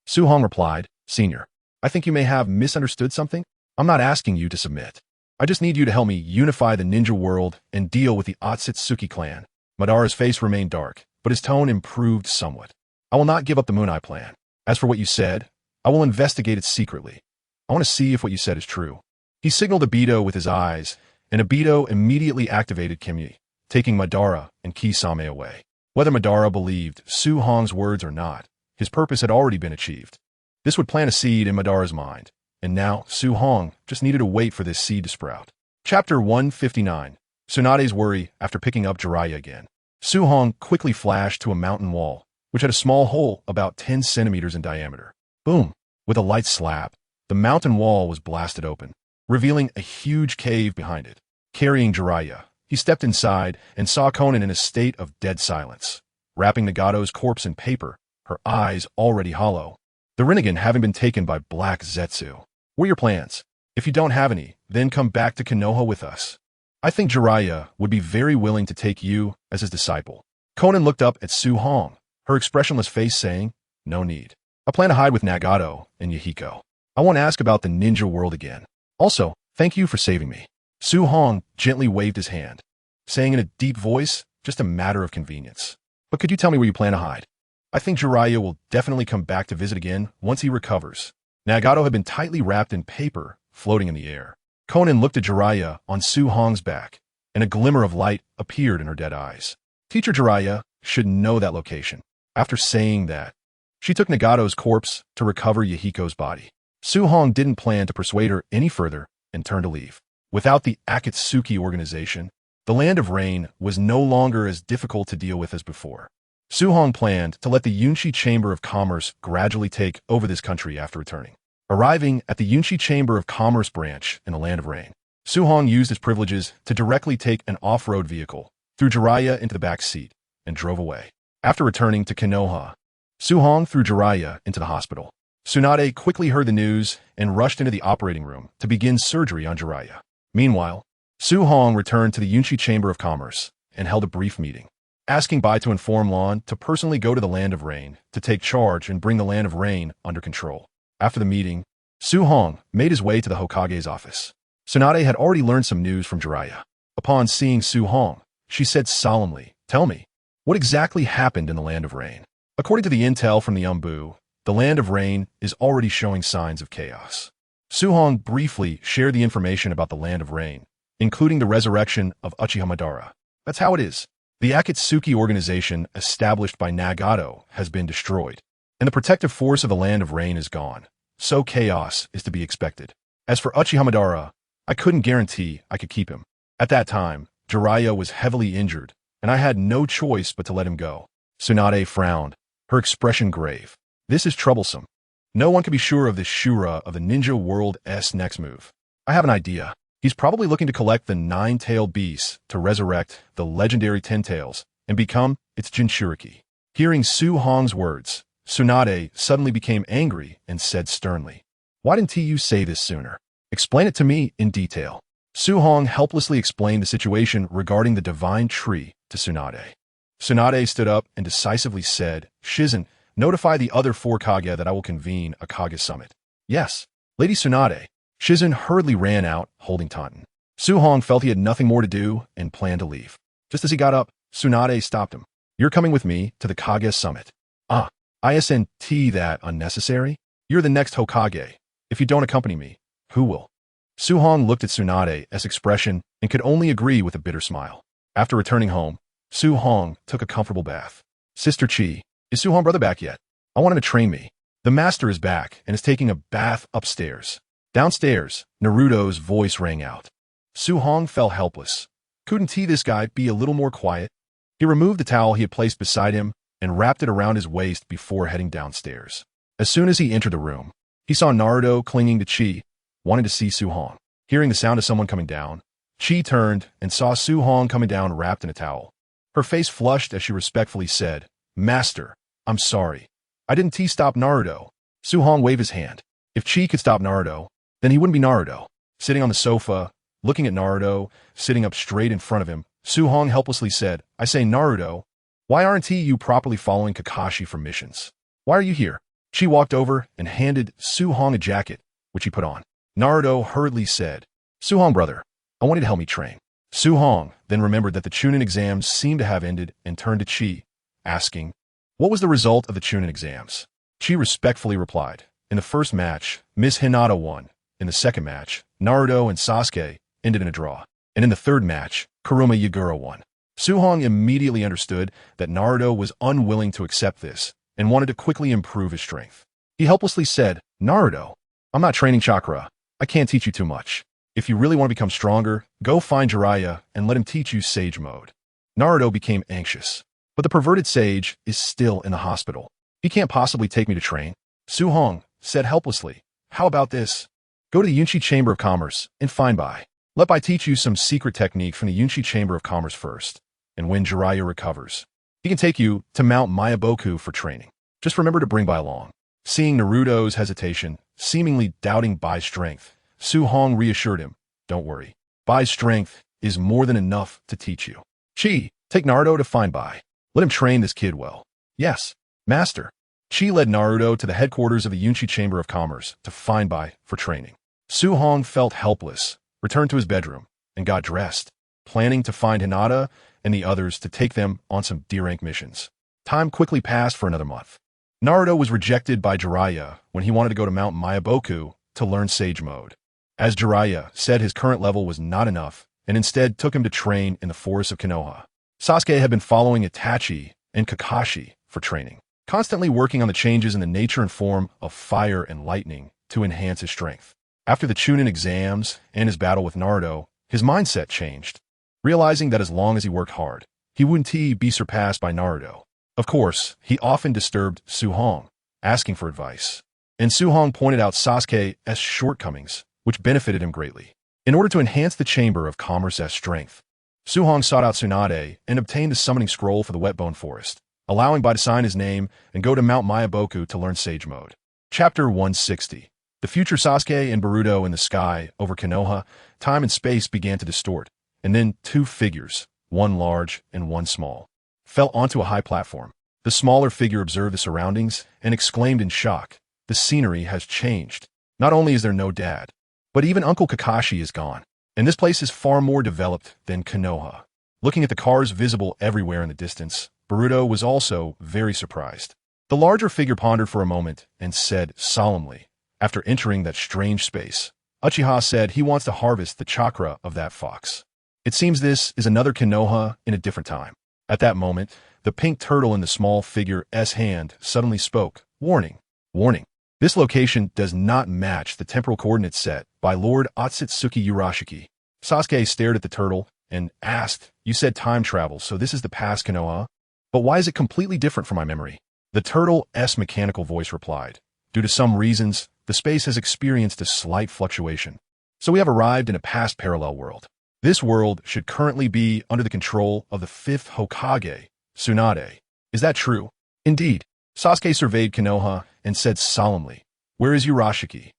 Su Hong replied, "Senior, I think you may have misunderstood something. I'm not asking you to submit. I just need you to help me unify the ninja world and deal with the Otsutsuki clan." Madara's face remained dark, but his tone improved somewhat. "I will not give up the Moon Eye plan. As for what you said, I will investigate it secretly. I want to see if what you said is true." He signaled Obito with his eyes, and Obito immediately activated Kimui, taking Madara and Kisame away. Whether Madara believed Su Hong's words or not, his purpose had already been achieved. This would plant a seed in Madara's mind, and now Su Hong just needed to wait for this seed to sprout. Chapter 159. Tsunade's worry after picking up Jiraiya again. Su Hong quickly flashed to a mountain wall, which had a small hole about 10 centimeters in diameter. Boom! With a light slap, the mountain wall was blasted open, revealing a huge cave behind it. Carrying Jiraiya, he stepped inside and saw Konan in a state of dead silence, wrapping Nagato's corpse in paper, her eyes already hollow. The Rinnegan having been taken by Black Zetsu. "What are your plans? If you don't have any, then come back to Konoha with us. I think Jiraiya would be very willing to take you as his disciple." Konan looked up at Su Hong, her expressionless face saying, "No need. I plan to hide with Nagato and Yahiko. I won't ask about the ninja world again. Also, thank you for saving me." Su Hong gently waved his hand, saying in a deep voice, "Just a matter of convenience. But could you tell me where you plan to hide? I think Jiraiya will definitely come back to visit again once he recovers." Nagato had been tightly wrapped in paper, floating in the air. Konan looked at Jiraiya on Su Hong's back, and a glimmer of light appeared in her dead eyes. Teacher Jiraiya should know that location. After saying that, she took Nagato's corpse to recover Yahiko's body. Su Hong didn't plan to persuade her any further and turned to leave. Without the Akatsuki organization, the Land of Rain was no longer as difficult to deal with as before. Su Hong planned to let the Yunshi Chamber of Commerce gradually take over this country after returning. Arriving at the Yunshi Chamber of Commerce branch in the Land of Rain, Su Hong used his privileges to directly take an off-road vehicle, threw Jiraiya into the back seat, and drove away. After returning to Konoha, Su Hong threw Jiraiya into the hospital. Tsunade quickly heard the news and rushed into the operating room to begin surgery on Jiraiya. Meanwhile, Su Hong returned to the Yunshi Chamber of Commerce and held a brief meeting, asking Bai to inform Lan to personally go to the Land of Rain to take charge and bring the Land of Rain under control. After the meeting, Su Hong made his way to the Hokage's office. Tsunade had already learned some news from Jiraiya. Upon seeing Su Hong, she said solemnly, "Tell me, what exactly happened in the Land of Rain?" According to the intel from the Umbu, the Land of Rain is already showing signs of chaos. Su Hong briefly shared the information about the Land of Rain, including the resurrection of Uchiha Madara. That's how it is. The Akatsuki organization established by Nagato has been destroyed, and the protective force of the Land of Rain is gone, so chaos is to be expected. As for Uchiha Madara, I couldn't guarantee I could keep him. At that time, Jiraiya was heavily injured, and I had no choice but to let him go. Tsunade frowned, her expression grave. "This is troublesome. No one can be sure of this Shura of the ninja world's next move. I have an idea. He's probably looking to collect the 9-tailed beast to resurrect the legendary 10 tails and become its Jinchuriki. Hearing Su Hong's words, Tsunade suddenly became angry and said sternly, "Why didn't you say this sooner? Explain it to me in detail." Su Hong helplessly explained the situation regarding the divine tree to Tsunade. Tsunade stood up and decisively said, "Shizen, notify the other 4 Kage that I will convene a Kage summit." "Yes, Lady Tsunade." Shizen hurriedly ran out, holding Taunton. Su Hong felt he had nothing more to do and planned to leave. Just as he got up, Tsunade stopped him. "You're coming with me to the Kage summit." "Ah, isn't that unnecessary? You're the next Hokage. If you don't accompany me, who will?" Su Hong looked at Tsunade's expression and could only agree with a bitter smile. After returning home, Su Hong took a comfortable bath. "Sister Chi, is Su Hong brother back yet? I want him to train me." "The master is back and is taking a bath upstairs." Downstairs, Naruto's voice rang out. Su Hong felt helpless. Couldn't this guy be a little more quiet? He removed the towel he had placed beside him and wrapped it around his waist before heading downstairs. As soon as he entered the room, he saw Naruto clinging to Chi, wanting to see Su Hong. Hearing the sound of someone coming down, Chi turned and saw Su Hong coming down wrapped in a towel. Her face flushed as she respectfully said, "Master, I'm sorry. I didn't stop Naruto." Su Hong waved his hand. If Chi could stop Naruto, then he wouldn't be Naruto. Sitting on the sofa, looking at Naruto, sitting up straight in front of him, Su Hong helplessly said, "I say, Naruto, why aren't you properly following Kakashi for missions? Why are you here?" Chi walked over and handed Su Hong a jacket, which he put on. Naruto hurriedly said, "Su Hong brother, I want you to help me train." Su Hong then remembered that the Chunin exams seemed to have ended and turned to Chi, asking, "What was the result of the Chunin exams?" Chi respectfully replied, "In the first match, Miss Hinata won. In the second match, Naruto and Sasuke ended in a draw. And in the third match, Kuruma Yagura won." Su Hong immediately understood that Naruto was unwilling to accept this and wanted to quickly improve his strength. He helplessly said, "Naruto, I'm not training chakra. I can't teach you too much. If you really want to become stronger, go find Jiraiya and let him teach you Sage Mode." Naruto became anxious. "But the perverted sage is still in the hospital. He can't possibly take me to train." Su Hong said helplessly, "How about this? Go to the Yunchi Chamber of Commerce and find Bai. Let Bai teach you some secret technique from the Yunchi Chamber of Commerce first, and when Jiraiya recovers, he can take you to Mount Mayaboku for training. Just remember to bring Bai along." Seeing Naruto's hesitation, seemingly doubting Bai's strength, Su Hong reassured him, "Don't worry. Bai's strength is more than enough to teach you. Chi, take Naruto to find Bai. Let him train this kid well." "Yes, master." Chi led Naruto to the headquarters of the Yunchi Chamber of Commerce to find Bai for training. Su Hong felt helpless, returned to his bedroom, and got dressed, planning to find Hinata and the others to take them on some D-rank missions. Time quickly passed for another month. Naruto was rejected by Jiraiya when he wanted to go to Mount Mayaboku to learn Sage Mode, as Jiraiya said his current level was not enough and instead took him to train in the forests of Konoha. Sasuke had been following Itachi and Kakashi for training, constantly working on the changes in the nature and form of fire and lightning to enhance his strength. After the Chunin exams and his battle with Naruto, his mindset changed, realizing that as long as he worked hard, he wouldn't be surpassed by Naruto. Of course, he often disturbed Su Hong, asking for advice, and Su Hong pointed out Sasuke's shortcomings, which benefited him greatly. In order to enhance the Chamber of Commerce's strength, Su Hong sought out Tsunade and obtained the summoning scroll for the Wetbone Forest, allowing Bai to sign his name and go to Mount Mayaboku to learn Sage Mode. Chapter 160. The future Sasuke and Boruto in the sky over Konoha, time and space began to distort, and then 2 figures, one large and one small, fell onto a high platform. The smaller figure observed the surroundings and exclaimed in shock, "The scenery has changed. Not only is there no dad, but even Uncle Kakashi is gone, and this place is far more developed than Konoha." Looking at the cars visible everywhere in the distance, Boruto was also very surprised. The larger figure pondered for a moment and said solemnly, after entering that strange space, "Uchiha said he wants to harvest the chakra of that fox. It seems this is another Konoha in a different time." At that moment, the pink turtle in the small figure's hand suddenly spoke, "Warning, warning. This location does not match the temporal coordinates set by Lord Otsutsuki Urashiki." Sasuke stared at the turtle and asked, "You said time travel, so this is the past Konoha? But why is it completely different from my memory?" The turtle's mechanical voice replied, Due to some reasons, the space has experienced a slight fluctuation. So we have arrived in a past parallel world. This world should currently be under the control of the 5th Hokage, Tsunade. Is that true? Indeed. Sasuke surveyed Konoha and said solemnly, "Where is Urashiki?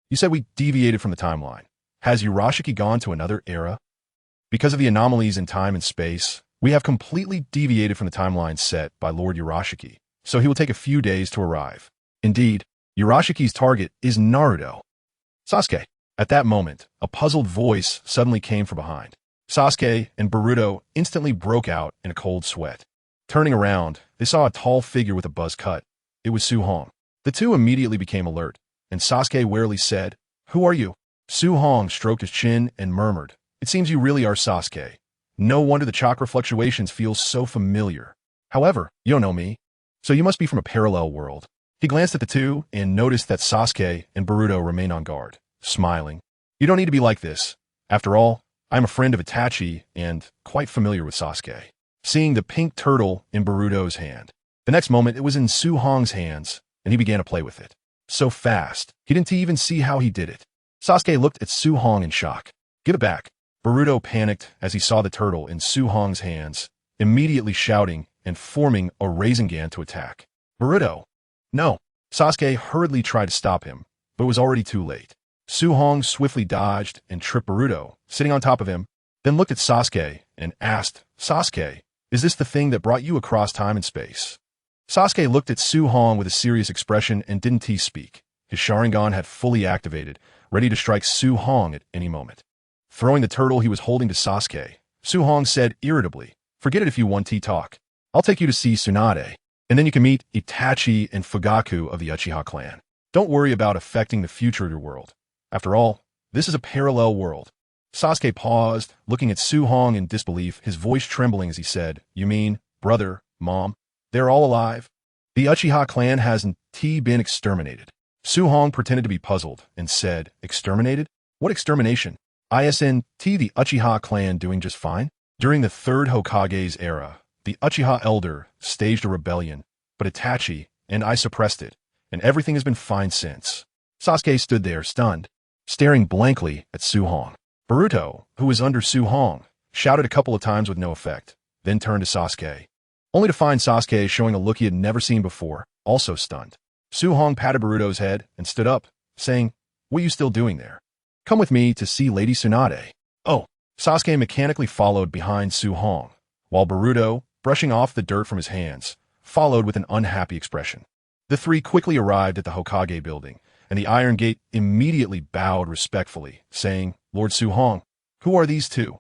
You said we deviated from the timeline. Has Urashiki gone to another era? Because of the anomalies in time and space, we have completely deviated from the timeline set by Lord Urashiki, so he will take a few days to arrive. Indeed, Urashiki's target is Naruto." Sasuke. At that moment, a puzzled voice suddenly came from behind. Sasuke and Boruto instantly broke out in a cold sweat. Turning around, they saw a tall figure with a buzz cut. It was Su Hong. The two immediately became alert, and Sasuke warily said, "Who are you?" Su Hong stroked his chin and murmured, "It seems you really are Sasuke. No wonder the chakra fluctuations feel so familiar. However, you don't know me, so you must be from a parallel world." He glanced at the two and noticed that Sasuke and Boruto remained on guard, smiling. "You don't need to be like this. After all, I'm a friend of Itachi and quite familiar with Sasuke." Seeing the pink turtle in Boruto's hand. The next moment, it was in Su Hong's hands, and he began to play with it. So fast, he didn't even see how he did it. Sasuke looked at Su Hong in shock. "Give it back." Boruto panicked as he saw the turtle in Su Hong's hands, immediately shouting and forming a Rasengan to attack. "Boruto!" "No!" Sasuke hurriedly tried to stop him, but it was already too late. Su Hong swiftly dodged and tripped Boruto, sitting on top of him, then looked at Sasuke and asked, "Sasuke, is this the thing that brought you across time and space?" Sasuke looked at Su Hong with a serious expression and didn't speak. His Sharingan had fully activated, ready to strike Su Hong at any moment. Throwing the turtle he was holding to Sasuke, Su Hong said irritably, "Forget it if you want to talk. I'll take you to see Tsunade, and then you can meet Itachi and Fugaku of the Uchiha clan. Don't worry about affecting the future of your world. After all, this is a parallel world." Sasuke paused, looking at Su Hong in disbelief, his voice trembling as he said, "You mean, brother, mom, they're all alive? The Uchiha clan hasn't been exterminated?" Su Hong pretended to be puzzled and said, "Exterminated? What extermination? Isn't the Uchiha clan doing just fine?" During the 3rd Hokage's era, the Uchiha elder staged a rebellion, but Itachi and I suppressed it, and everything has been fine since. Sasuke stood there, stunned, staring blankly at Su Hong. Boruto, who was under Su Hong, shouted a couple of times with no effect, then turned to Sasuke, only to find Sasuke showing a look he had never seen before, also stunned. Su Hong patted Boruto's head and stood up, saying, "What are you still doing there? Come with me to see Lady Tsunade." "Oh." Sasuke mechanically followed behind Su Hong, while Boruto, brushing off the dirt from his hands, followed with an unhappy expression. The three quickly arrived at the Hokage building, and the Iron Gate immediately bowed respectfully, saying, "Lord Su Hong, who are these two?"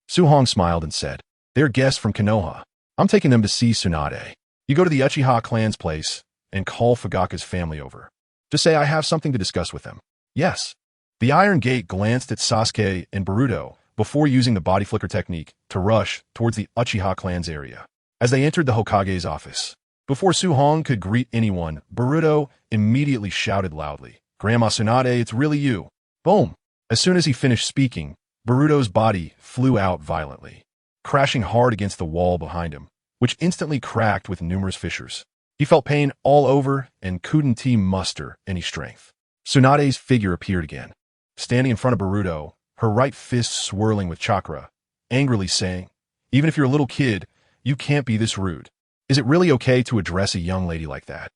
Su Hong smiled and said, "They're guests from Konoha. I'm taking them to see Tsunade. You go to the Uchiha clan's place and call Fugaku's family over. Just say I have something to discuss with them." "Yes." The Iron Gate glanced at Sasuke and Boruto before using the body flicker technique to rush towards the Uchiha clan's area. As they entered the Hokage's office, before Su Hong could greet anyone, Boruto immediately shouted loudly, "Grandma Tsunade, it's really you." Boom! As soon as he finished speaking, Boruto's body flew out violently, crashing hard against the wall behind him, which instantly cracked with numerous fissures. He felt pain all over and couldn't muster any strength. Tsunade's figure appeared again, standing in front of Boruto, her right fist swirling with chakra, angrily saying, "Even if you're a little kid, you can't be this rude. Is it really okay to address a young lady like that?"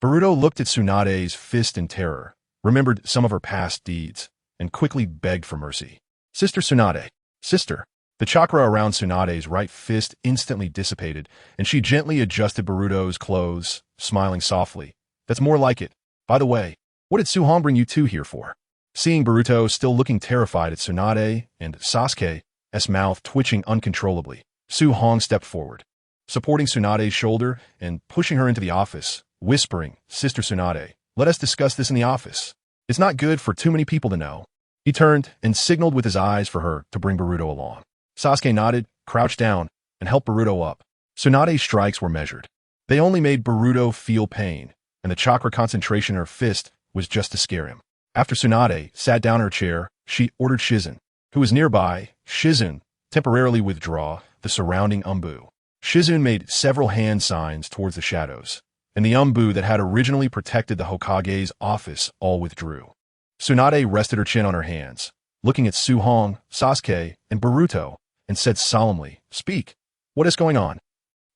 Boruto looked at Tsunade's fist in terror, remembered some of her past deeds, and quickly begged for mercy. "Sister Tsunade, sister." The chakra around Tsunade's right fist instantly dissipated, and she gently adjusted Boruto's clothes, smiling softly. "That's more like it. By the way, what did Su Hong bring you two here for?" Seeing Boruto still looking terrified at Tsunade and Sasuke's mouth twitching uncontrollably, Su Hong stepped forward, supporting Tsunade's shoulder and pushing her into the office, whispering, "Sister Tsunade, let us discuss this in the office. It's not good for too many people to know." He turned and signaled with his eyes for her to bring Boruto along. Sasuke nodded, crouched down, and helped Boruto up. Tsunade's strikes were measured. They only made Boruto feel pain, and the chakra concentration in her fist was just to scare him. After Tsunade sat down in her chair, she ordered Shizun, who was nearby, temporarily withdraw the surrounding umbu. Shizun made several hand signs towards the shadows, and the umbu that had originally protected the Hokage's office all withdrew. Tsunade rested her chin on her hands, looking at Su-Hong, Sasuke, and Boruto, and said solemnly, "Speak. What is going on?"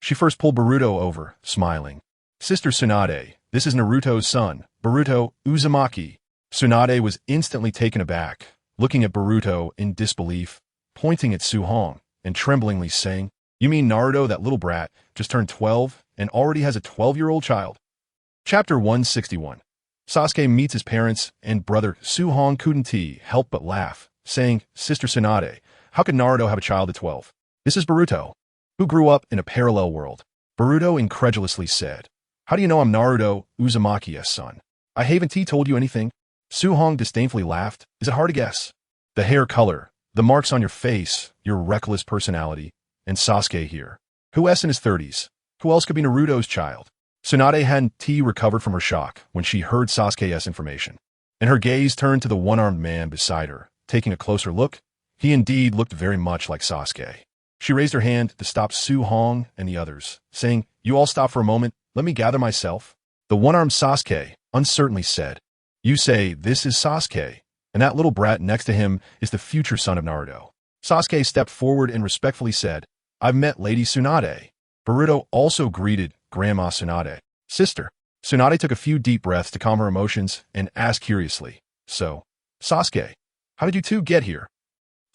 She first pulled Boruto over, smiling. "Sister Tsunade, this is Naruto's son, Boruto Uzumaki." Tsunade was instantly taken aback, looking at Boruto in disbelief, pointing at Su-Hong, and tremblingly saying, "You mean Naruto, that little brat, just turned 12 and already has a 12-year-old child?" Chapter 161. Sasuke meets his parents, and brother Su-Hong couldn't help but laugh, saying, "Sister Tsunade, how could Naruto have a child at 12? This is Boruto, who grew up in a parallel world." Boruto incredulously said, "How do you know I'm Naruto Uzumaki's son? I haven't told you anything." Su-Hong disdainfully laughed. "Is it hard to guess? The hair color, the marks on your face, your reckless personality, and Sasuke here. Who else in his 30s? Who else could be Naruto's child?" Tsunade hadn't recovered from her shock when she heard Sasuke's information, and her gaze turned to the one-armed man beside her. Taking a closer look, he indeed looked very much like Sasuke. She raised her hand to stop Su-Hong and the others, saying, "You all stop for a moment, let me gather myself." The one-armed Sasuke uncertainly said, "You say this is Sasuke, and that little brat next to him is the future son of Naruto." Sasuke stepped forward and respectfully said, "I've met Lady Tsunade." Boruto also greeted Grandma Tsunade. "Sister." Tsunade took a few deep breaths to calm her emotions and asked curiously, "So, Sasuke, how did you two get here?"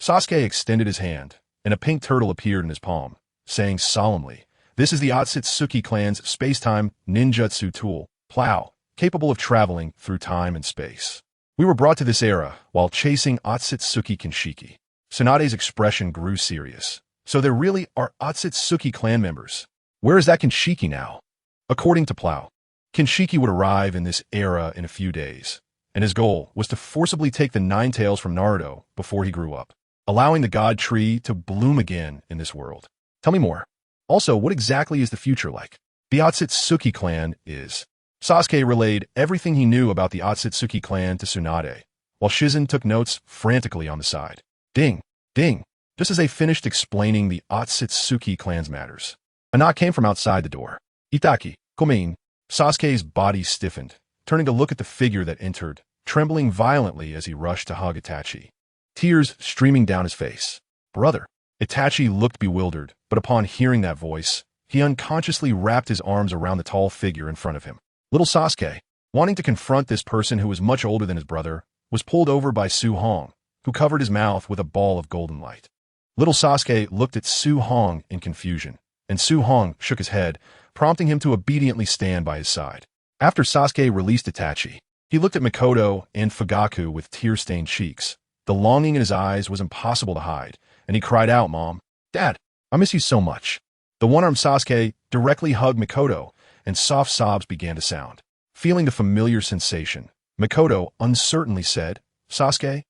Sasuke extended his hand, and a pink turtle appeared in his palm, saying solemnly, "This is the Otsutsuki clan's space-time ninjutsu tool, Plow, capable of traveling through time and space. We were brought to this era while chasing Otsutsuki Kinshiki." Tsunade's expression grew serious. "So there really are Otsutsuki clan members. Where is that Kinshiki now?" According to Plow, Kinshiki would arrive in this era in a few days, and his goal was to forcibly take the Nine Tails from Naruto before he grew up, allowing the God Tree to bloom again in this world. "Tell me more. Also, what exactly is the future like?" "The Otsutsuki clan is..." Sasuke relayed everything he knew about the Otsutsuki clan to Tsunade, while Shizen took notes frantically on the side. Ding, ding. Just as they finished explaining the Otsutsuki clan's matters, a knock came from outside the door. "Itachi, come in." Sasuke's body stiffened, turning to look at the figure that entered, trembling violently as he rushed to hug Itachi, tears streaming down his face. "Brother." Itachi looked bewildered, but upon hearing that voice, he unconsciously wrapped his arms around the tall figure in front of him. Little Sasuke, wanting to confront this person who was much older than his brother, was pulled over by Su-Hong, who covered his mouth with a ball of golden light. Little Sasuke looked at Su-Hong in confusion, and Su-Hong shook his head, prompting him to obediently stand by his side. After Sasuke released Itachi, he looked at Mikoto and Fugaku with tear-stained cheeks. The longing in his eyes was impossible to hide, and he cried out, "Mom, Dad, I miss you so much." The one-armed Sasuke directly hugged Mikoto, and soft sobs began to sound. Feeling the familiar sensation, Mikoto uncertainly said, "Sasuke?"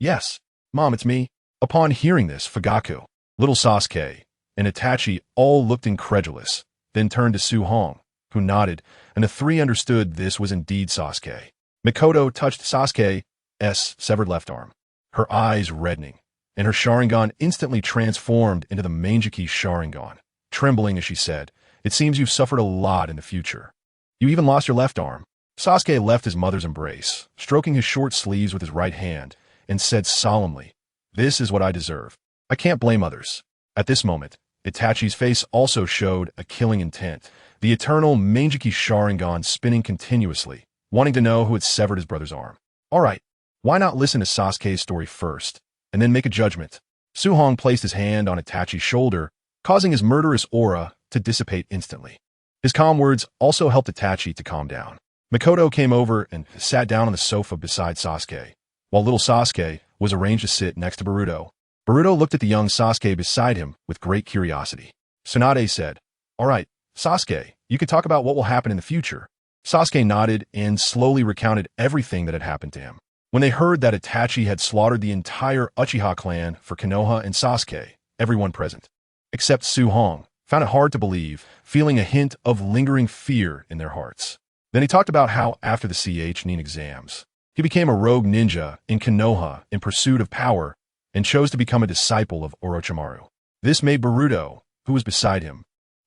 "Yes, Mom, it's me." Upon hearing this, Fugaku, little Sasuke, and Itachi all looked incredulous, then turned to Su-Hong, who nodded, and the three understood this was indeed Sasuke. Mikoto touched Sasuke's severed left arm, her eyes reddening, and her Sharingan instantly transformed into the Manjiki Sharingan. Trembling as she said, "It seems you've suffered a lot in the future. You even lost your left arm." Sasuke left his mother's embrace, stroking his short sleeves with his right hand, and said solemnly, "This is what I deserve. I can't blame others." At this moment, Itachi's face also showed a killing intent, the eternal Manjiki Sharingan spinning continuously, wanting to know who had severed his brother's arm. "All right, why not listen to Sasuke's story first, and then make a judgment?" Su-Hong placed his hand on Itachi's shoulder, causing his murderous aura to dissipate instantly. His calm words also helped Itachi to calm down. Mikoto came over and sat down on the sofa beside Sasuke, while little Sasuke was arranged to sit next to Boruto. Boruto looked at the young Sasuke beside him with great curiosity. Tsunade said, "All right, Sasuke, you can talk about what will happen in the future." Sasuke nodded and slowly recounted everything that had happened to him. When they heard that Itachi had slaughtered the entire Uchiha clan for Konoha and Sasuke, everyone present, except Su-Hong, found it hard to believe, feeling a hint of lingering fear in their hearts. Then he talked about how after the Nin exams, he became a rogue ninja in Konoha in pursuit of power and chose to become a disciple of Orochimaru. This made Boruto, who was beside him,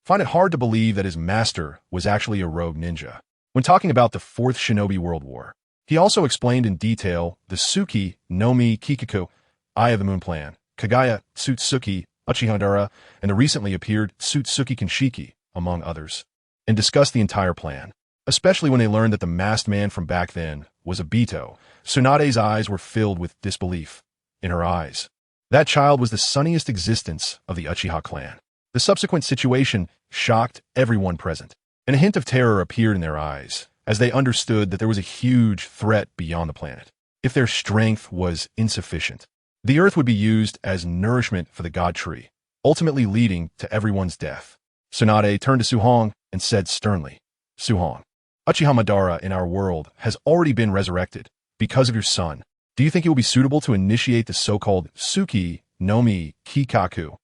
find it hard to believe that his master was actually a rogue ninja. When talking about the Fourth Shinobi World War, he also explained in detail the Tsuki no Mi Kikaku, Eye of the Moon plan, Kagaya, Tsutsuki, Uchiha, and the recently appeared Tsutsuki Kinshiki, among others, and discussed the entire plan. Especially when they learned that the masked man from back then was Obito, Tsunade's eyes were filled with disbelief. In her eyes, that child was the sunniest existence of the Uchiha clan. The subsequent situation shocked everyone present, and a hint of terror appeared in their eyes as they understood that there was a huge threat beyond the planet. If their strength was insufficient, the earth would be used as nourishment for the god tree, ultimately leading to everyone's death. Tsunade turned to Suhong and said sternly, Suhong, Uchiha Madara in our world has already been resurrected because of your son. Do you think it will be suitable to initiate the so-called Tsuki no Mi Kikaku?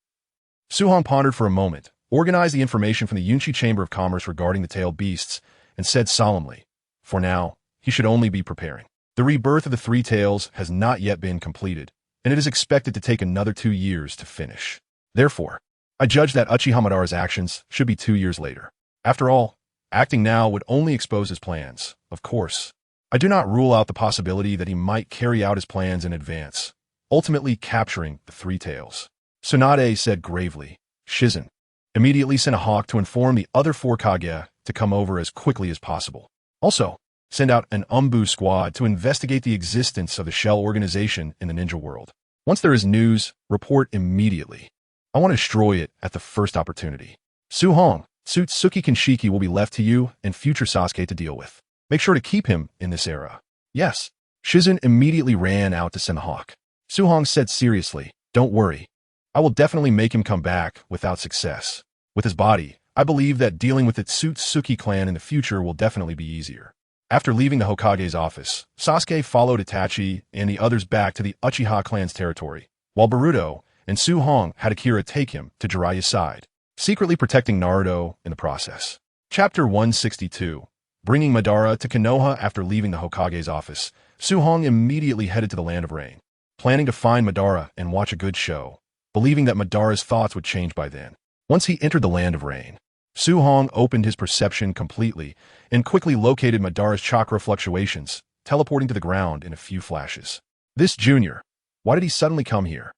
Suhong pondered for a moment, organized the information from the Yunchi Chamber of Commerce regarding the tailed beasts, and said solemnly, for now, he should only be preparing. The rebirth of the three tails has not yet been completed, and it is expected to take another 2 years to finish. Therefore, I judge that Uchiha Madara's actions should be 2 years later. After all, acting now would only expose his plans. Of course, I do not rule out the possibility that he might carry out his plans in advance, ultimately capturing the three tails. Tsunade said gravely, Shizen, immediately send a hawk to inform the other 4 Kage to come over as quickly as possible. Also, send out an Umbu squad to investigate the existence of the shell organization in the ninja world. Once there is news, report immediately. I want to destroy it at the first opportunity. Suhong, Tsutsuki Kinshiki will be left to you and future Sasuke to deal with. Make sure to keep him in this era. Yes. Shizen immediately ran out to send the hawk. Suhong said seriously, don't worry. I will definitely make him come back without success. With his body, I believe that dealing with the Tsutsuki clan in the future will definitely be easier. After leaving the Hokage's office, Sasuke followed Itachi and the others back to the Uchiha clan's territory, while Boruto and Suhong had Akira take him to Jiraiya's side, secretly protecting Naruto in the process. Chapter 162. Bringing Madara to Konoha after leaving the Hokage's office, Suhong immediately headed to the Land of Rain, planning to find Madara and watch a good show, believing that Madara's thoughts would change by then. Once he entered the Land of Rain, Suhong opened his perception completely and quickly located Madara's chakra fluctuations, teleporting to the ground in a few flashes. This junior, why did he suddenly come here?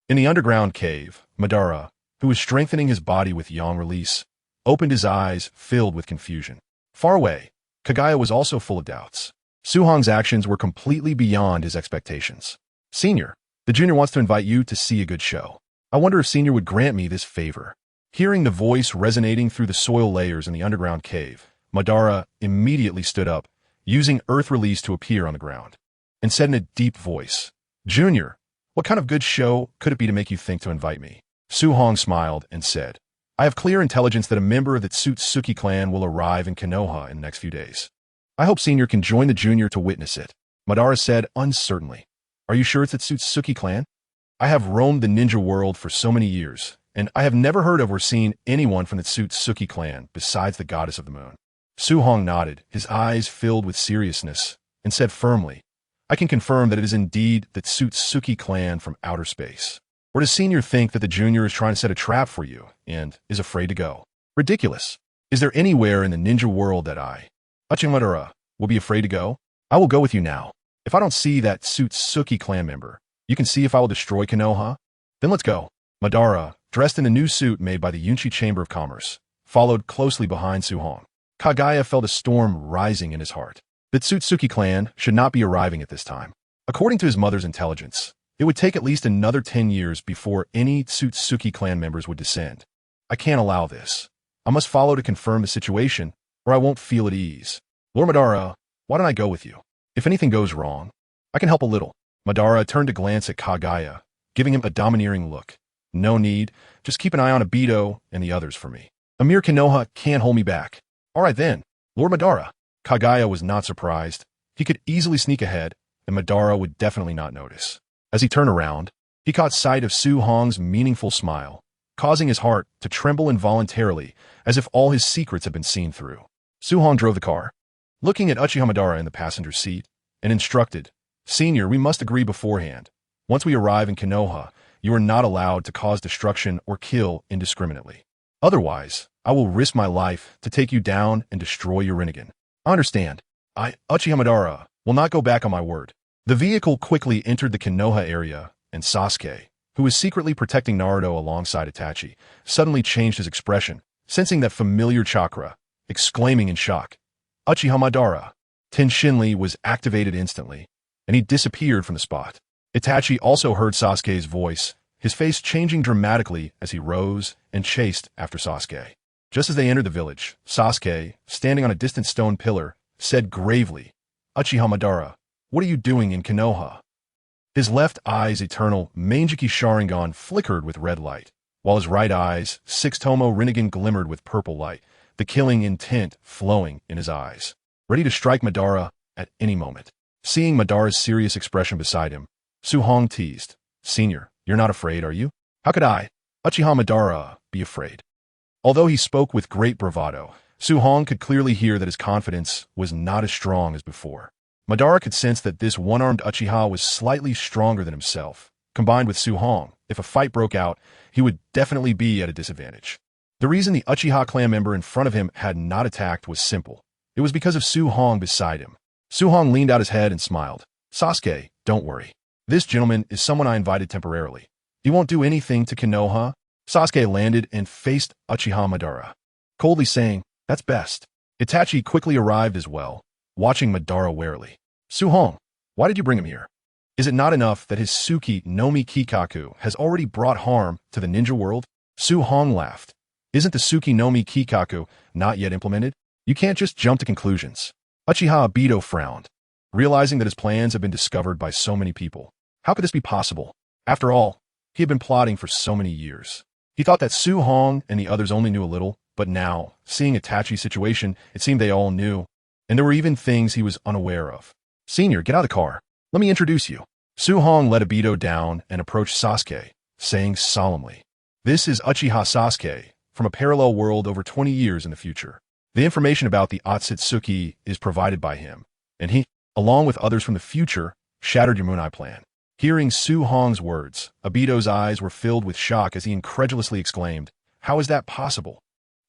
In the underground cave, Madara, who was strengthening his body with yang release, opened his eyes filled with confusion. Far away, Kagaya was also full of doubts. Suhong's actions were completely beyond his expectations. Senior, the junior wants to invite you to see a good show. I wonder if Senior would grant me this favor. Hearing the voice resonating through the soil layers in the underground cave, Madara immediately stood up, using earth release to appear on the ground, and said in a deep voice, Junior, what kind of good show could it be to make you think to invite me? Suhong smiled and said, I have clear intelligence that a member of the Tsutsuki clan will arrive in Konoha in the next few days. I hope Senior can join the junior to witness it. Madara said uncertainly, Are you sure it's the Tsutsuki clan? I have roamed the ninja world for so many years, and I have never heard of or seen anyone from the Tsutsuki clan besides the goddess of the moon. Suhong nodded, his eyes filled with seriousness, and said firmly, I can confirm that it is indeed the Tsutsuki clan from outer space. Or does Senior think that the junior is trying to set a trap for you and is afraid to go? Ridiculous. Is there anywhere in the ninja world that Uchiha, will be afraid to go? I will go with you now. If I don't see that Tsutsuki clan member, you can see if I will destroy Konoha. Then let's go. Madara, dressed in a new suit made by the Yunchi Chamber of Commerce, followed closely behind Suhong. Kagaya felt a storm rising in his heart. The Tsutsuki clan should not be arriving at this time. According to his mother's intelligence, it would take at least another 10 years before any Tsutsuki clan members would descend. I can't allow this. I must follow to confirm the situation, or I won't feel at ease. Lord Madara, why don't I go with you? If anything goes wrong, I can help a little. Madara turned to glance at Kagaya, giving him a domineering look. No need, just keep an eye on Obito and the others for me. Amir Konoha can't hold me back. All right then, Lord Madara. Kagaya was not surprised. He could easily sneak ahead, and Madara would definitely not notice. As he turned around, he caught sight of Suhong's meaningful smile, causing his heart to tremble involuntarily as if all his secrets had been seen through. Suhong drove the car, looking at Uchiha Madara in the passenger seat, and instructed, Senior, we must agree beforehand. Once we arrive in Konoha, you are not allowed to cause destruction or kill indiscriminately. Otherwise, I will risk my life to take you down and destroy your Rinnegan. I understand. I, Uchiha Madara, will not go back on my word. The vehicle quickly entered the Konoha area, and Sasuke, who was secretly protecting Naruto alongside Itachi, suddenly changed his expression, sensing that familiar chakra, exclaiming in shock, Uchiha Madara. Tenshinli was activated instantly, and he disappeared from the spot. Itachi also heard Sasuke's voice, his face changing dramatically as he rose and chased after Sasuke. Just as they entered the village, Sasuke, standing on a distant stone pillar, said gravely, Uchiha Madara, what are you doing in Konoha? His left eye's eternal Mangeki Sharingan flickered with red light, while his right eye's Six-Tomo Rinnegan glimmered with purple light, the killing intent flowing in his eyes, ready to strike Madara at any moment. Seeing Madara's serious expression beside him, Su Hong teased, Senior, you're not afraid, are you? How could I, Uchiha Madara, be afraid? Although he spoke with great bravado, Su Hong could clearly hear that his confidence was not as strong as before. Madara could sense that this one-armed Uchiha was slightly stronger than himself. Combined with Su Hong, if a fight broke out, he would definitely be at a disadvantage. The reason the Uchiha clan member in front of him had not attacked was simple. It was because of Su Hong beside him. Su Hong leaned out his head and smiled. Sasuke, don't worry. This gentleman is someone I invited temporarily. He won't do anything to Konoha. Sasuke landed and faced Uchiha Madara, coldly saying, that's best. Itachi quickly arrived as well, watching Madara warily. Su Hong, why did you bring him here? Is it not enough that his Tsuki no Mi Kikaku has already brought harm to the ninja world? Su Hong laughed. Isn't the Tsuki no Mi Kikaku not yet implemented? You can't just jump to conclusions. Uchiha Obito frowned, realizing that his plans had been discovered by so many people. How could this be possible? After all, he had been plotting for so many years. He thought that Su Hong and the others only knew a little, but now, seeing Itachi's situation, it seemed they all knew, and there were even things he was unaware of. Senior, get out of the car. Let me introduce you. Su Hong led Obito down and approached Sasuke, saying solemnly, this is Uchiha Sasuke, from a parallel world over 20 years in the future. The information about the Otsutsuki is provided by him, and he, along with others from the future, shattered your Moon Eye plan. Hearing Su Hong's words, Obito's eyes were filled with shock as he incredulously exclaimed, how is that possible?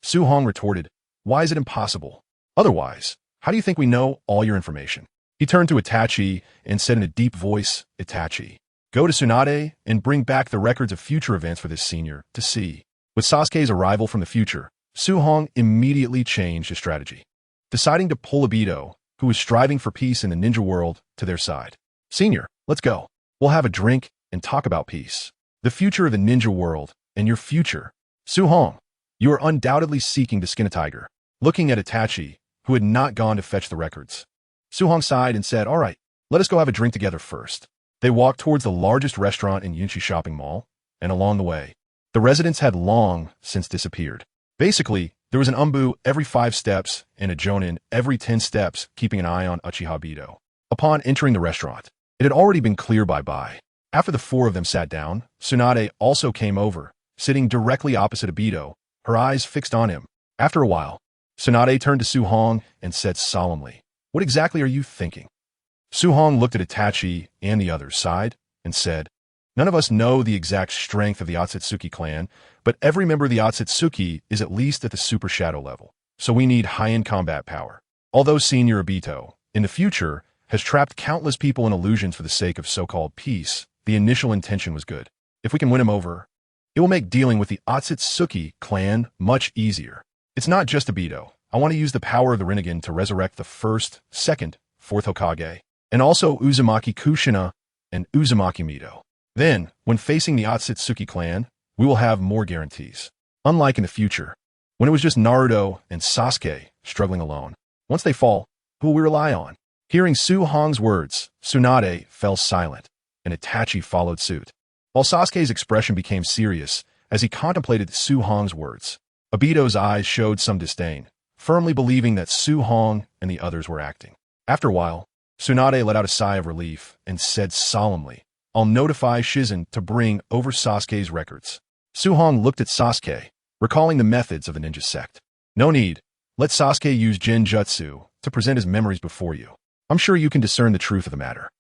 Su Hong retorted, why is it impossible? Otherwise, how do you think we know all your information? He turned to Itachi and said in a deep voice, Itachi, go to Tsunade and bring back the records of future events for this senior to see. With Sasuke's arrival from the future, Su Hong immediately changed his strategy, deciding to pull Obito, who was striving for peace in the ninja world, to their side. Senior, let's go. We'll have a drink and talk about peace, the future of the ninja world, and your future. Su Hong, you are undoubtedly seeking to skin a tiger. Looking at Itachi, who had not gone to fetch the records, Su Hong sighed and said, all right, let us go have a drink together first. They walked towards the largest restaurant in Yunchi Shopping Mall, and along the way, the residents had long since disappeared. Basically, there was an Umbu every 5 steps and a Jonin every 10 steps keeping an eye on Uchiha Obito. Upon entering the restaurant, it had already been clear bye-bye. After the 4 of them sat down, Tsunade also came over, sitting directly opposite Obito, her eyes fixed on him. After a while, Tsunade turned to Su Hong and said solemnly, what exactly are you thinking? Su Hong looked at Itachi and the others, sighed, and said, none of us know the exact strength of the Otsutsuki clan, but every member of the Otsutsuki is at least at the Super Shadow level, so we need high-end combat power. Although Senior Obito, in the future, has trapped countless people in illusions for the sake of so-called peace, the initial intention was good. If we can win him over, it will make dealing with the Otsutsuki clan much easier. It's not just Obito. I want to use the power of the Rinnegan to resurrect the 1st, 2nd, 4th Hokage, and also Uzumaki Kushina and Uzumaki Mito. Then, when facing the Otsutsuki clan, we will have more guarantees. Unlike in the future, when it was just Naruto and Sasuke struggling alone. Once they fall, who will we rely on? Hearing Su Hong's words, Tsunade fell silent, and Itachi followed suit. While Sasuke's expression became serious as he contemplated Su Hong's words, Obito's eyes showed some disdain, firmly believing that Su Hong and the others were acting. After a while, Tsunade let out a sigh of relief and said solemnly, I'll notify Shizen to bring over Sasuke's records. Su Hong looked at Sasuke, recalling the methods of the ninja sect. No need. Let Sasuke use Genjutsu to present his memories before you. I'm sure you can discern the truth of the matter.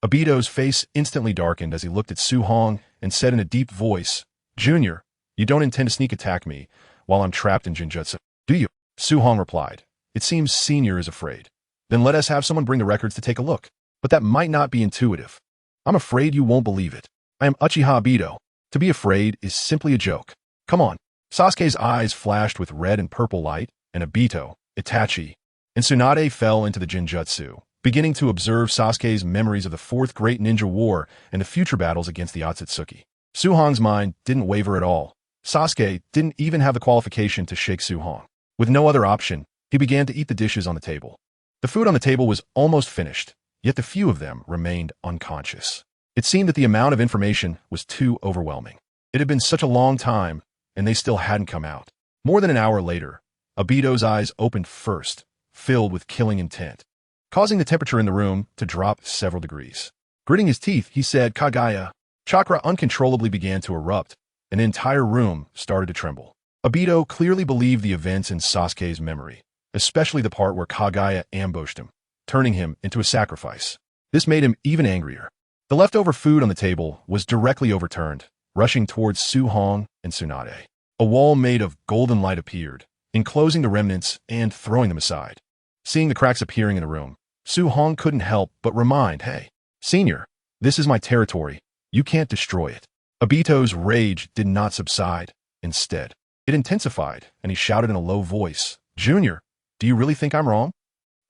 Obito's face instantly darkened as he looked at Su Hong and said in a deep voice, Junior, you don't intend to sneak attack me, while I'm trapped in ninjutsu. Do you? Su-hong replied. It seems Senior is afraid. Then let us have someone bring the records to take a look. But that might not be intuitive. I'm afraid you won't believe it. I am Uchiha Obito. To be afraid is simply a joke. Come on. Sasuke's eyes flashed with red and purple light, and Obito, Itachi, and Tsunade fell into the Jinjutsu, beginning to observe Sasuke's memories of the Fourth Great Ninja War and the future battles against the Otsutsuki. Su-hong's mind didn't waver at all. Sasuke didn't even have the qualification to shake Su-hong. With no other option, he began to eat the dishes on the table. The food on the table was almost finished, yet the few of them remained unconscious. It seemed that the amount of information was too overwhelming. It had been such a long time, and they still hadn't come out. More than an hour later, Obito's eyes opened first, filled with killing intent, causing the temperature in the room to drop several degrees. Gritting his teeth, he said, Kagaya. Chakra uncontrollably began to erupt, and the entire room started to tremble. Obito clearly believed the events in Sasuke's memory, especially the part where Kagaya ambushed him, turning him into a sacrifice. This made him even angrier. The leftover food on the table was directly overturned, rushing towards Su-hong and Tsunade. A wall made of golden light appeared, enclosing the remnants and throwing them aside. Seeing the cracks appearing in the room, Su-hong couldn't help but remind, hey, Senior, this is my territory. You can't destroy it. Obito's rage did not subside. Instead, it intensified, and he shouted in a low voice, Junior, do you really think I'm wrong?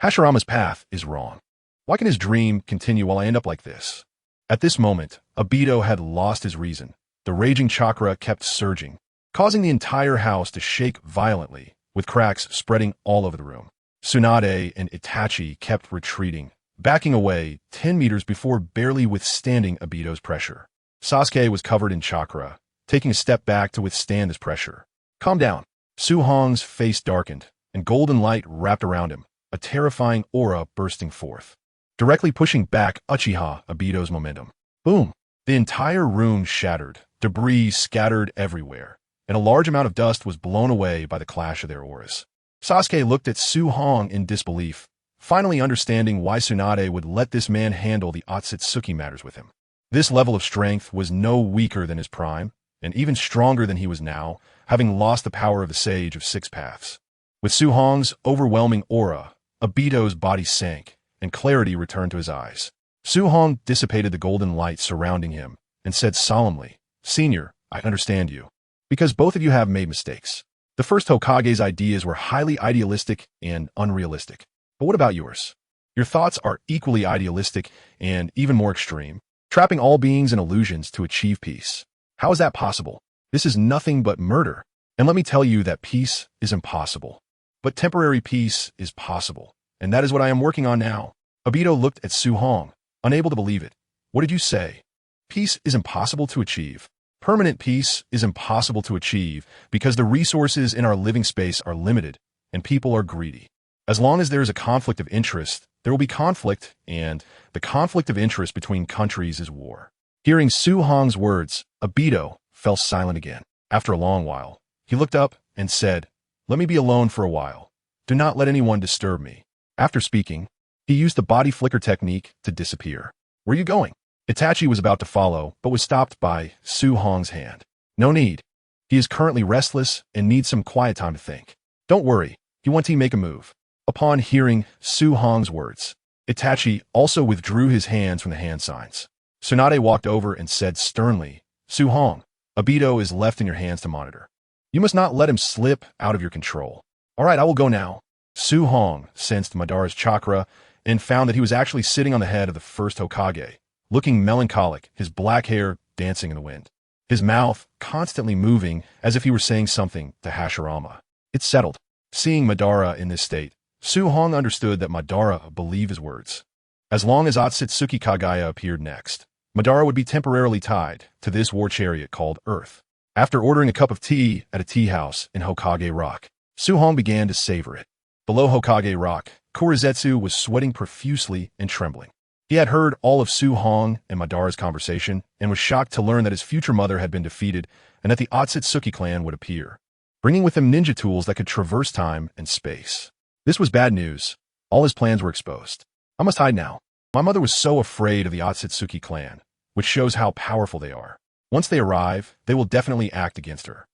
Hashirama's path is wrong. Why can his dream continue while I end up like this? At this moment, Obito had lost his reason. The raging chakra kept surging, causing the entire house to shake violently, with cracks spreading all over the room. Tsunade and Itachi kept retreating, backing away 10 meters before barely withstanding Obito's pressure. Sasuke was covered in chakra, taking a step back to withstand this pressure. Calm down. Su-hong's face darkened, and golden light wrapped around him, a terrifying aura bursting forth, directly pushing back Uchiha Obito's momentum. Boom! The entire room shattered, debris scattered everywhere, and a large amount of dust was blown away by the clash of their auras. Sasuke looked at Su-hong in disbelief, finally understanding why Tsunade would let this man handle the Otsutsuki matters with him. This level of strength was no weaker than his prime, and even stronger than he was now, having lost the power of the Sage of Six Paths. With Su-hong's overwhelming aura, Obito's body sank, and clarity returned to his eyes. Su-hong dissipated the golden light surrounding him, and said solemnly, Senior, I understand you. Because both of you have made mistakes. The first Hokage's ideas were highly idealistic and unrealistic. But what about yours? Your thoughts are equally idealistic and even more extreme, trapping all beings in illusions to achieve peace. How is that possible? This is nothing but murder. And let me tell you that peace is impossible. But temporary peace is possible, and that is what I am working on now. Obito looked at Su-hong, unable to believe it. What did you say? Peace is impossible to achieve. Permanent peace is impossible to achieve because the resources in our living space are limited and people are greedy. As long as there is a conflict of interest, there will be conflict, and the conflict of interest between countries is war. Hearing Su-hong's words, Obito fell silent again. After a long while, he looked up and said, Let me be alone for a while. Do not let anyone disturb me. After speaking, he used the body flicker technique to disappear. Where are you going? Itachi was about to follow, but was stopped by Su-hong's hand. No need. He is currently restless and needs some quiet time to think. Don't worry, he wants to make a move. Upon hearing Su-hong's words, Itachi also withdrew his hands from the hand signs. Tsunade walked over and said sternly, Su-hong, Obito is left in your hands to monitor. You must not let him slip out of your control. All right, I will go now. Su-hong sensed Madara's chakra and found that he was actually sitting on the head of the first Hokage, looking melancholic, his black hair dancing in the wind, his mouth constantly moving as if he were saying something to Hashirama. It settled. Seeing Madara in this state, Su-hong understood that Madara believed his words. As long as Otsutsuki Kagaya appeared next, Madara would be temporarily tied to this war chariot called Earth. After ordering a cup of tea at a tea house in Hokage Rock, Su-hong began to savor it. Below Hokage Rock, Kurizetsu was sweating profusely and trembling. He had heard all of Su-hong and Madara's conversation and was shocked to learn that his future mother had been defeated and that the Otsutsuki clan would appear, bringing with them ninja tools that could traverse time and space. This was bad news. All his plans were exposed. I must hide now. My mother was so afraid of the Otsutsuki clan, which shows how powerful they are. Once they arrive, they will definitely act against her.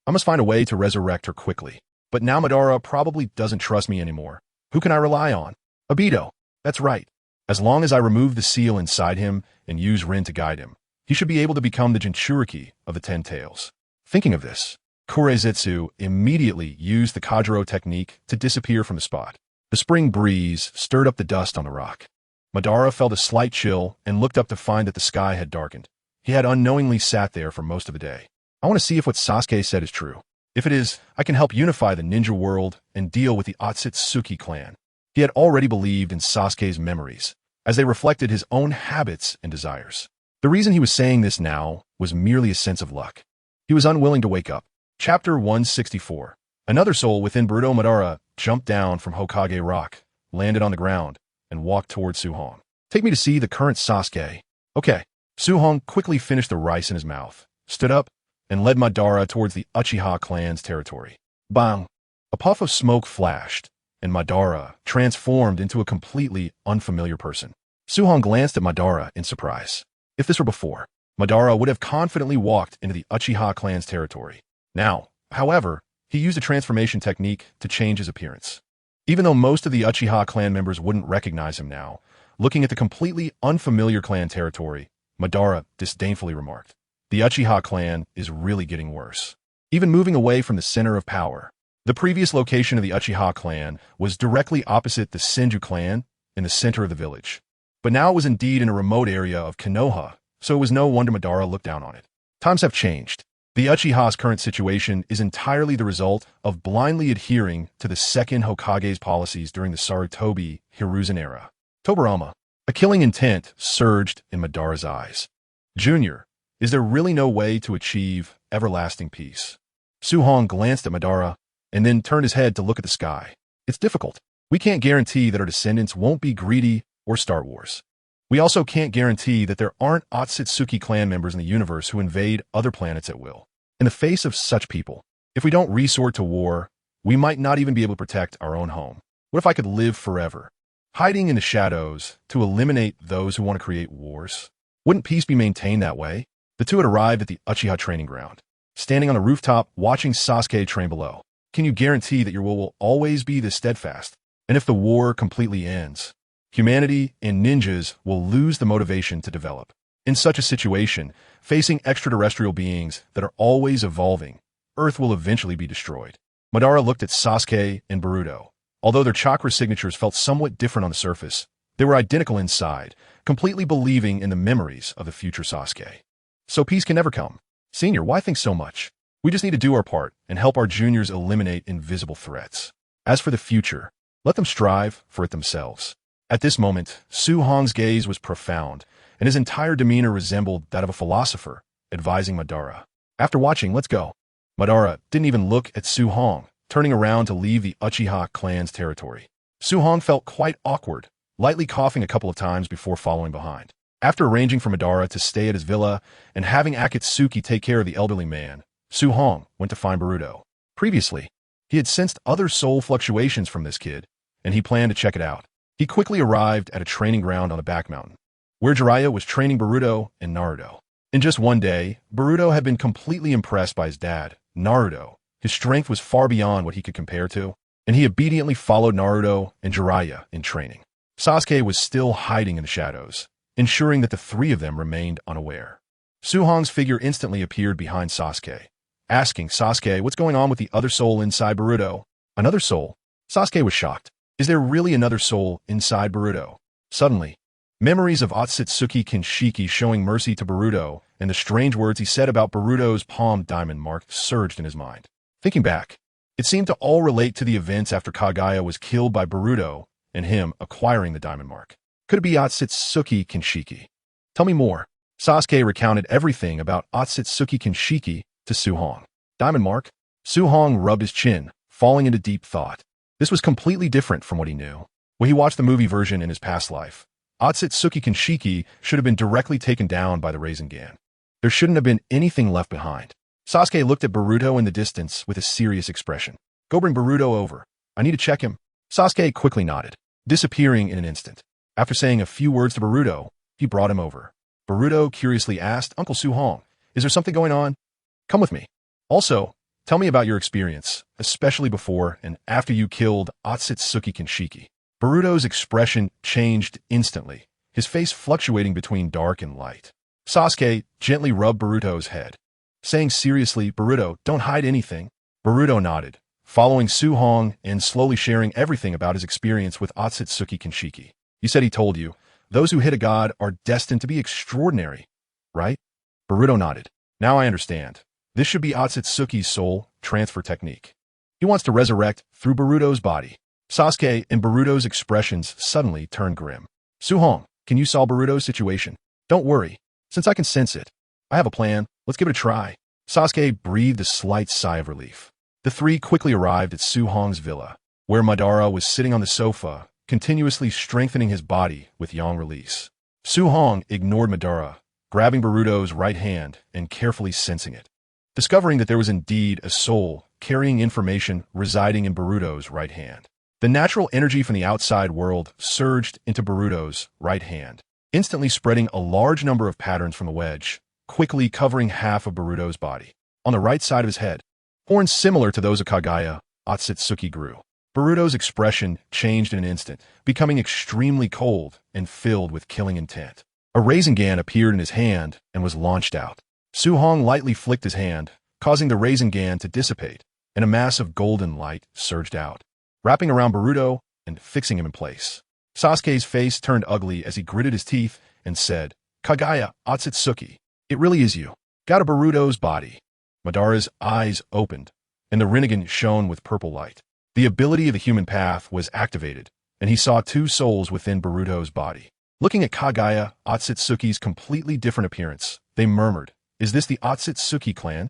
I must find a way to resurrect her quickly. But now Madara probably doesn't trust me anymore. Who can I rely on? Obito. That's right. As long as I remove the seal inside him and use Rin to guide him, he should be able to become the Jinchuriki of the Ten Tails. Thinking of this, Kurezetsu immediately used the Kajiro technique to disappear from the spot. The spring breeze stirred up the dust on the rock. Madara felt a slight chill and looked up to find that the sky had darkened. He had unknowingly sat there for most of the day. I want to see if what Sasuke said is true. If it is, I can help unify the ninja world and deal with the Otsutsuki clan. He had already believed in Sasuke's memories, as they reflected his own habits and desires. The reason he was saying this now was merely a sense of luck. He was unwilling to wake up. Chapter 164. Another soul within Boruto. Madara jumped down from Hokage Rock, landed on the ground, and walked towards Suhong. Take me to see the current Sasuke. Okay. Suhong quickly finished the rice in his mouth, stood up, and led Madara towards the Uchiha clan's territory. Bang! A puff of smoke flashed, and Madara transformed into a completely unfamiliar person. Suhong glanced at Madara in surprise. If this were before, Madara would have confidently walked into the Uchiha clan's territory. Now, however, he used a transformation technique to change his appearance. Even though most of the Uchiha clan members wouldn't recognize him now, looking at the completely unfamiliar clan territory, Madara disdainfully remarked, "The Uchiha clan is really getting worse." Even moving away from the center of power, the previous location of the Uchiha clan was directly opposite the Senju clan in the center of the village. But now it was indeed in a remote area of Konoha, so it was no wonder Madara looked down on it. Times have changed. The Uchiha's current situation is entirely the result of blindly adhering to the second Hokage's policies during the Sarutobi Hiruzen era. Tobirama. A killing intent surged in Madara's eyes. Junior, is there really no way to achieve everlasting peace? Suhong glanced at Madara and then turned his head to look at the sky. It's difficult. We can't guarantee that our descendants won't be greedy or start wars. We also can't guarantee that there aren't Otsutsuki clan members in the universe who invade other planets at will. In the face of such people, if we don't resort to war, we might not even be able to protect our own home. What if I could live forever, hiding in the shadows to eliminate those who want to create wars? Wouldn't peace be maintained that way? The two had arrived at the Uchiha training ground, standing on a rooftop watching Sasuke train below. Can you guarantee that your will always be this steadfast? And if the war completely ends, humanity and ninjas will lose the motivation to develop. In such a situation, facing extraterrestrial beings that are always evolving, Earth will eventually be destroyed. Madara looked at Sasuke and Boruto. Although their chakra signatures felt somewhat different on the surface, they were identical inside, completely believing in the memories of the future Sasuke. So peace can never come. Senior, why think so much? We just need to do our part and help our juniors eliminate invisible threats. As for the future, let them strive for it themselves. At this moment, Suhong's gaze was profound, and his entire demeanor resembled that of a philosopher, advising Madara. After watching, let's go. Madara didn't even look at Suhong, turning around to leave the Uchiha clan's territory. Suhong felt quite awkward, lightly coughing a couple of times before following behind. After arranging for Madara to stay at his villa and having Akatsuki take care of the elderly man, Suhong went to find Boruto. Previously, he had sensed other soul fluctuations from this kid, and he planned to check it out. He quickly arrived at a training ground on the back mountain, where Jiraiya was training Boruto and Naruto. In just one day, Boruto had been completely impressed by his dad, Naruto. His strength was far beyond what he could compare to, and he obediently followed Naruto and Jiraiya in training. Sasuke was still hiding in the shadows, ensuring that the three of them remained unaware. Suhong's figure instantly appeared behind Sasuke, asking Sasuke what's going on with the other soul inside Boruto. Another soul? Sasuke was shocked. Is there really another soul inside Boruto? Suddenly, memories of Otsutsuki Kinshiki showing mercy to Boruto and the strange words he said about Boruto's palm diamond mark surged in his mind. Thinking back, it seemed to all relate to the events after Kaguya was killed by Boruto and him acquiring the diamond mark. Could it be Otsutsuki Kinshiki? Tell me more. Sasuke recounted everything about Otsutsuki Kinshiki to Suhong. Diamond mark? Suhong rubbed his chin, falling into deep thought. This was completely different from what he knew. When he watched the movie version in his past life, Otsutsuki Kinshiki should have been directly taken down by the Rasengan. There shouldn't have been anything left behind. Sasuke looked at Boruto in the distance with a serious expression. Go bring Boruto over. I need to check him. Sasuke quickly nodded, disappearing in an instant. After saying a few words to Boruto, he brought him over. Boruto curiously asked, Uncle Suhong, is there something going on? Come with me. Also, Tell me about your experience, especially before and after you killed Otsutsuki Kinshiki. Boruto's expression changed instantly, his face fluctuating between dark and light. Sasuke gently rubbed Boruto's head, saying seriously, "Boruto, don't hide anything." Boruto nodded, following Suhong and slowly sharing everything about his experience with Otsutsuki Kinshiki. "You said he told you, those who hit a god are destined to be extraordinary, right?" Boruto nodded. "Now I understand. This should be Otsutsuki's soul transfer technique. He wants to resurrect through Boruto's body." Sasuke and Boruto's expressions suddenly turned grim. "Suhong, can you solve Boruto's situation?" "Don't worry. Since I can sense it, I have a plan. Let's give it a try." Sasuke breathed a slight sigh of relief. The three quickly arrived at Suhong's villa, where Madara was sitting on the sofa, continuously strengthening his body with yang release. Suhong ignored Madara, grabbing Boruto's right hand and carefully sensing it, discovering that there was indeed a soul carrying information residing in Boruto's right hand. The natural energy from the outside world surged into Boruto's right hand, instantly spreading a large number of patterns from the wedge, quickly covering half of Boruto's body. On the right side of his head, horns similar to those of Kagaya, Otsutsuki grew. Boruto's expression changed in an instant, becoming extremely cold and filled with killing intent. A Rasengan appeared in his hand and was launched out. Suhong lightly flicked his hand, causing the Rasengan to dissipate, and a mass of golden light surged out, wrapping around Boruto and fixing him in place. Sasuke's face turned ugly as he gritted his teeth and said, "Kagaya, Otsutsuki, it really is you. Got a Boruto's body." Madara's eyes opened, and the Rinnegan shone with purple light. The ability of the human path was activated, and he saw two souls within Boruto's body. Looking at Kagaya, Otsutsuki's completely different appearance, they murmured, "Is this the Otsutsuki clan?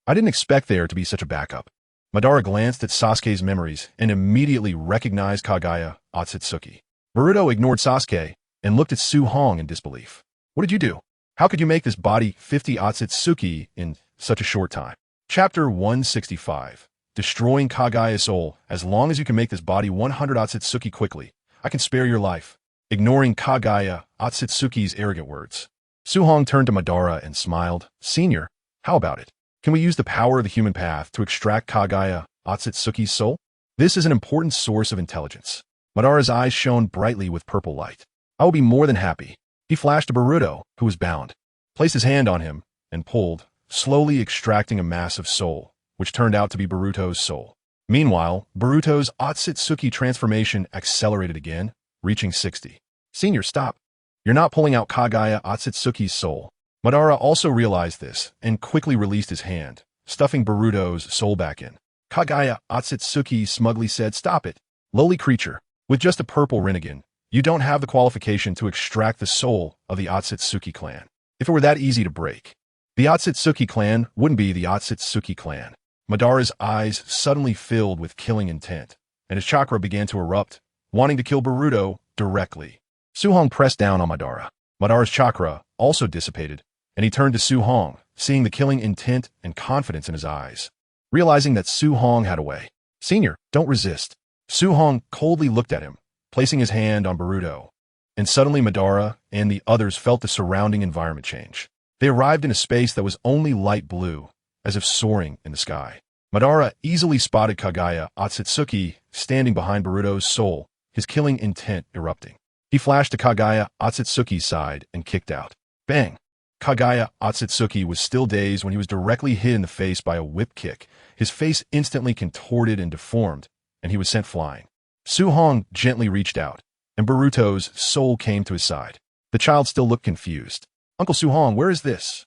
I didn't expect there to be such a backup." Madara glanced at Sasuke's memories and immediately recognized Kagaya, Otsutsuki. Boruto ignored Sasuke and looked at Suhong in disbelief. "What did you do? How could you make this body 50 Otsutsuki in such a short time?" Chapter 165. Destroying Kagaya's soul. "As long as you can make this body 100 Otsutsuki quickly, I can spare your life." Ignoring Kagaya, Otsutsuki's arrogant words, Suhong turned to Madara and smiled. "Senior, how about it? Can we use the power of the human path to extract Kagaya, Otsutsuki's soul? This is an important source of intelligence." Madara's eyes shone brightly with purple light. "I will be more than happy." He flashed to Boruto, who was bound, placed his hand on him, and pulled, slowly extracting a mass of soul, which turned out to be Boruto's soul. Meanwhile, Boruto's Otsutsuki transformation accelerated again, reaching 60. "Senior, stop. You're not pulling out Kagaya Otsutsuki's soul." Madara also realized this and quickly released his hand, stuffing Boruto's soul back in. Kagaya Otsutsuki smugly said, "Stop it. Lowly creature. With just a purple Rinnegan, you don't have the qualification to extract the soul of the Otsutsuki clan. If it were that easy to break, the Otsutsuki clan wouldn't be the Otsutsuki clan." Madara's eyes suddenly filled with killing intent, and his chakra began to erupt, wanting to kill Boruto directly. Suhong pressed down on Madara. Madara's chakra also dissipated, and he turned to Suhong, seeing the killing intent and confidence in his eyes. Realizing that Suhong had a way, "Senior, don't resist." Suhong coldly looked at him, placing his hand on Boruto, and suddenly Madara and the others felt the surrounding environment change. They arrived in a space that was only light blue, as if soaring in the sky. Madara easily spotted Kagaya Otsutsuki standing behind Boruto's soul, his killing intent erupting. He flashed to Kagaya Otsutsuki's side and kicked out. Bang! Kagaya Otsutsuki was still dazed when he was directly hit in the face by a whip kick. His face instantly contorted and deformed, and he was sent flying. Suhong gently reached out, and Boruto's soul came to his side. The child still looked confused. "Uncle Suhong, where is this?"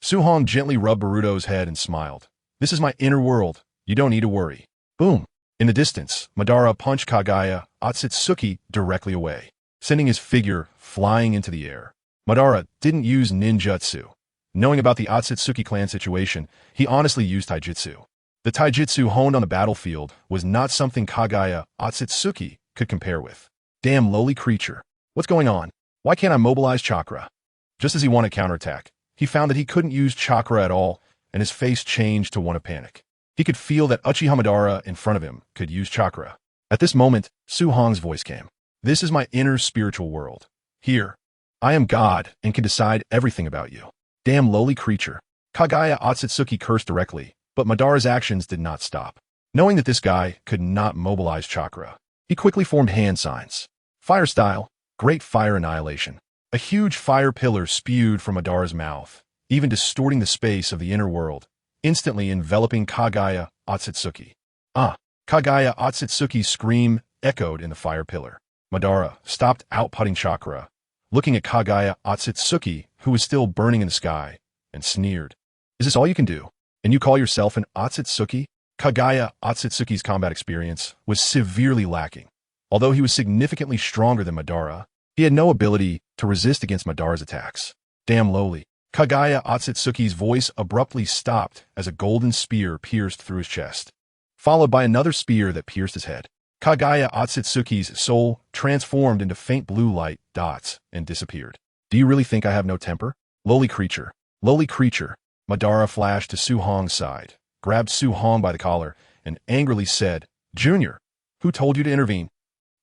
Suhong gently rubbed Boruto's head and smiled. "This is my inner world. You don't need to worry." Boom! In the distance, Madara punched Kagaya Otsutsuki directly away, sending his figure flying into the air. Madara didn't use ninjutsu. Knowing about the Otsutsuki clan situation, he honestly used taijutsu. The taijutsu honed on the battlefield was not something Kagaya Otsutsuki could compare with. "Damn lowly creature. What's going on? Why can't I mobilize chakra?" Just as he wanted counterattack, he found that he couldn't use chakra at all, and his face changed to one of panic. He could feel that Uchiha Madara in front of him could use chakra. At this moment, Suhong's voice came. "This is my inner spiritual world. Here, I am God and can decide everything about you." "Damn lowly creature." Kagaya Otsutsuki cursed directly, But Madara's actions did not stop. Knowing that this guy could not mobilize chakra, he quickly formed hand signs. Fire style, great fire annihilation. A huge fire pillar spewed from Madara's mouth, even distorting the space of the inner world, instantly enveloping Kaguya Otsutsuki. Kaguya Otsutsuki's scream echoed in the fire pillar. Madara stopped outputting chakra, looking at Kaguya Otsutsuki, who was still burning in the sky, and sneered. Is this all you can do? And you call yourself an Otsutsuki? Kaguya Otsutsuki's combat experience was severely lacking. Although he was significantly stronger than Madara, he had no ability to resist against Madara's attacks. Damn lowly. Kaguya Otsutsuki's voice abruptly stopped as a golden spear pierced through his chest, followed by another spear that pierced his head. Kaguya Otsutsuki's soul transformed into faint blue light dots and disappeared. Do you really think I have no temper? Lowly creature. Lowly creature. Madara flashed to Su Hong's side, grabbed Su Hong by the collar, and angrily said, Junior, who told you to intervene?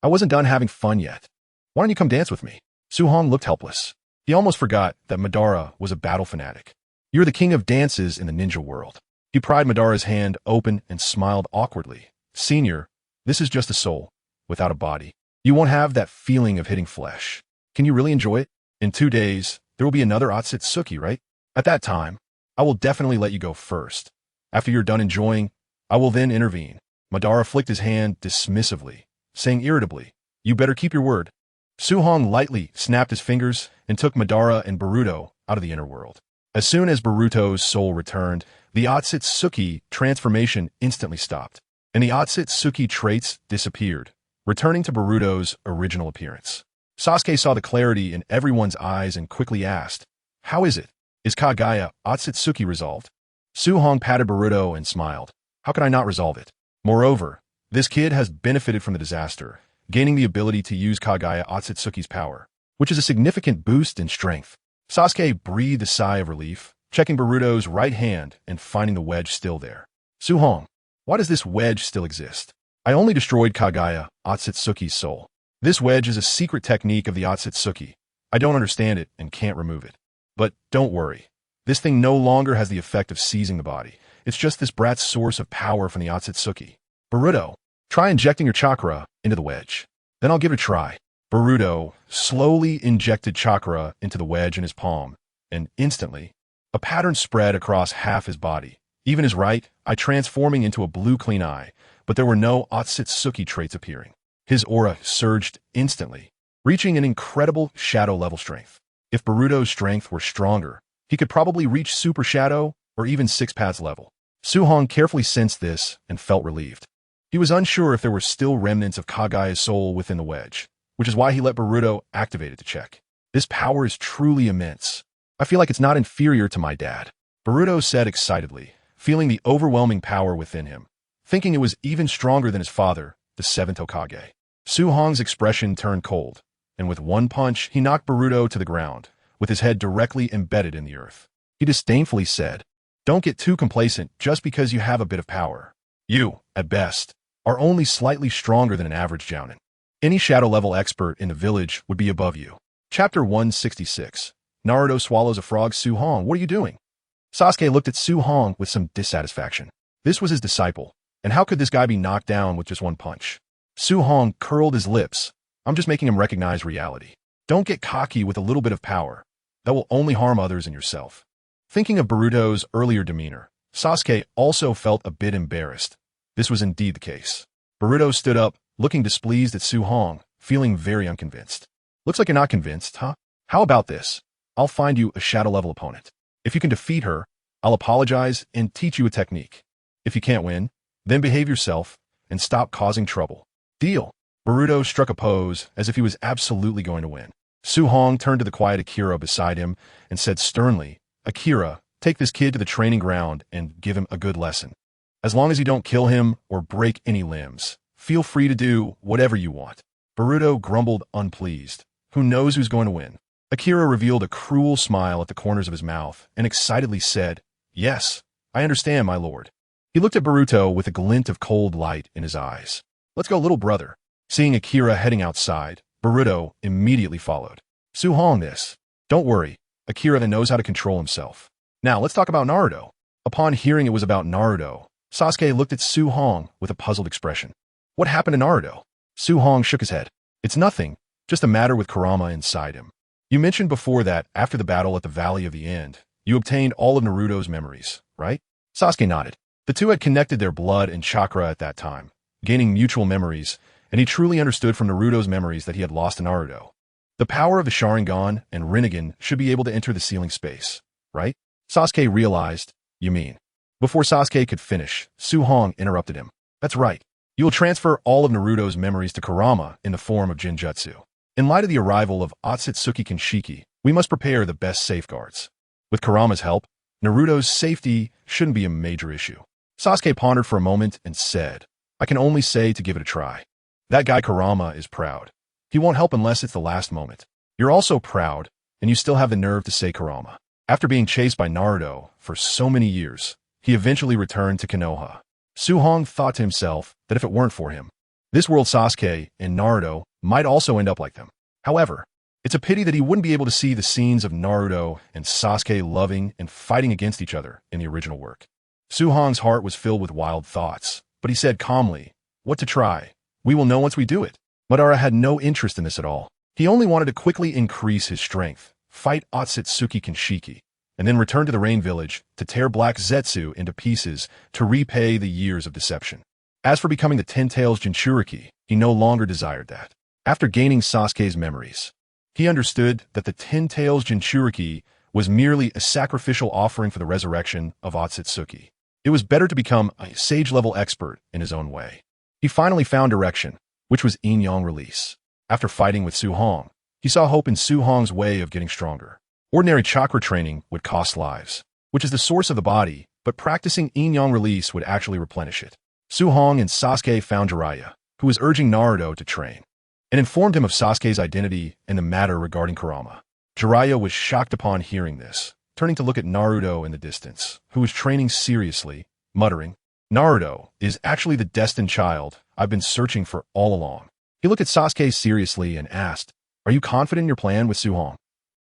I wasn't done having fun yet. Why don't you come dance with me? Su Hong looked helpless. He almost forgot that Madara was a battle fanatic. You're the king of dances in the ninja world. He pried Madara's hand open and smiled awkwardly. Senior, this is just a soul, without a body. You won't have that feeling of hitting flesh. Can you really enjoy it? In 2 days, there will be another Otsutsuki, right? At that time, I will definitely let you go first. After you're done enjoying, I will then intervene. Madara flicked his hand dismissively, saying irritably, You better keep your word. Su Hong lightly snapped his fingers and took Madara and Boruto out of the inner world. As soon as Boruto's soul returned, the Otsutsuki transformation instantly stopped, and the Otsutsuki traits disappeared, returning to Boruto's original appearance. Sasuke saw the clarity in everyone's eyes and quickly asked, How is it? Is Kaguya Otsutsuki resolved? Su Hong patted Boruto and smiled. How could I not resolve it? Moreover, this kid has benefited from the disaster, gaining the ability to use Kaguya Otsutsuki's power, which is a significant boost in strength. Sasuke breathed a sigh of relief, checking Boruto's right hand and finding the wedge still there. Su Hong, why does this wedge still exist? I only destroyed Kaguya Otsutsuki's soul. This wedge is a secret technique of the Otsutsuki. I don't understand it and can't remove it. But don't worry. This thing no longer has the effect of seizing the body. It's just this brat's source of power from the Otsutsuki. Boruto, try injecting your chakra into the wedge. Then I'll give it a try. Boruto slowly injected chakra into the wedge in his palm, and instantly, a pattern spread across half his body, even his right eye transforming into a blue clean eye, but there were no Otsutsuki traits appearing. His aura surged instantly, reaching an incredible shadow-level strength. If Boruto's strength were stronger, he could probably reach Super Shadow or even Six Paths level. Su Hong carefully sensed this and felt relieved. He was unsure if there were still remnants of Kaguya's soul within the wedge, which is why he let Boruto activate it to check. This power is truly immense. I feel like it's not inferior to my dad, Boruto said excitedly, feeling the overwhelming power within him, thinking it was even stronger than his father, the 7th Hokage. Su Hong's expression turned cold, and with one punch, he knocked Boruto to the ground, with his head directly embedded in the earth. He disdainfully said, Don't get too complacent just because you have a bit of power. You, at best, are only slightly stronger than an average jounin. Any shadow-level expert in the village would be above you. Chapter 166. Naruto swallows a frog. Su Hong, what are you doing? Sasuke looked at Su Hong with some dissatisfaction. This was his disciple, and how could this guy be knocked down with just one punch? Su Hong curled his lips. I'm just making him recognize reality. Don't get cocky with a little bit of power. That will only harm others and yourself. Thinking of Boruto's earlier demeanor, Sasuke also felt a bit embarrassed. This was indeed the case. Boruto stood up, looking displeased at Su Hong, feeling very unconvinced. Looks like you're not convinced, huh? How about this? I'll find you a shadow-level opponent. If you can defeat her, I'll apologize and teach you a technique. If you can't win, then behave yourself and stop causing trouble. Deal. Boruto struck a pose as if he was absolutely going to win. Su Hong turned to the quiet Akira beside him and said sternly, Akira, take this kid to the training ground and give him a good lesson. As long as you don't kill him or break any limbs, feel free to do whatever you want. Boruto grumbled unpleased. Who knows who's going to win? Akira revealed a cruel smile at the corners of his mouth and excitedly said, Yes, I understand, my lord. He looked at Boruto with a glint of cold light in his eyes. Let's go, little brother. Seeing Akira heading outside, Boruto immediately followed. Su Hong this. Don't worry, Akira knows how to control himself. Now let's talk about Naruto. Upon hearing it was about Naruto, Sasuke looked at Su Hong with a puzzled expression. What happened to Naruto? Su Hong shook his head. It's nothing, just a matter with Kurama inside him. You mentioned before that, after the battle at the Valley of the End, you obtained all of Naruto's memories, right? Sasuke nodded. The two had connected their blood and chakra at that time, gaining mutual memories, and he truly understood from Naruto's memories that he had lost to Naruto. The power of the Sharingan and Rinnegan should be able to enter the ceiling space, right? Sasuke realized, you mean. Before Sasuke could finish, Su Hong interrupted him. That's right. You will transfer all of Naruto's memories to Kurama in the form of Jinjutsu. In light of the arrival of Otsutsuki Kinshiki, we must prepare the best safeguards. With Kurama's help, Naruto's safety shouldn't be a major issue. Sasuke pondered for a moment and said, I can only say to give it a try. That guy Kurama is proud. He won't help unless it's the last moment. You're also proud, and you still have the nerve to say Kurama. After being chased by Naruto for so many years, he eventually returned to Konoha. Su Hong thought to himself that if it weren't for him, this world Sasuke and Naruto might also end up like them. However, it's a pity that he wouldn't be able to see the scenes of Naruto and Sasuke loving and fighting against each other in the original work. Su Hong's heart was filled with wild thoughts, but he said calmly, what to try? We will know once we do it. Madara had no interest in this at all. He only wanted to quickly increase his strength, fight Otsutsuki Kinshiki, and then return to the Rain Village to tear Black Zetsu into pieces to repay the years of deception. As for becoming the Ten Tails Jinchuriki, he no longer desired that. After gaining Sasuke's memories, he understood that the Ten Tails Jinchuriki was merely a sacrificial offering for the resurrection of Otsutsuki. It was better to become a sage-level expert in his own way. He finally found direction, which was yin-yang release. After fighting with Su Hong, he saw hope in Su Hong's way of getting stronger. Ordinary chakra training would cost lives, which is the source of the body, but practicing yin-yang release would actually replenish it. Su Hong and Sasuke found Jiraiya, who was urging Naruto to train, and informed him of Sasuke's identity and the matter regarding Kurama. Jiraiya was shocked upon hearing this, turning to look at Naruto in the distance, who was training seriously, muttering, Naruto is actually the destined child I've been searching for all along. He looked at Sasuke seriously and asked, are you confident in your plan with Su Hong?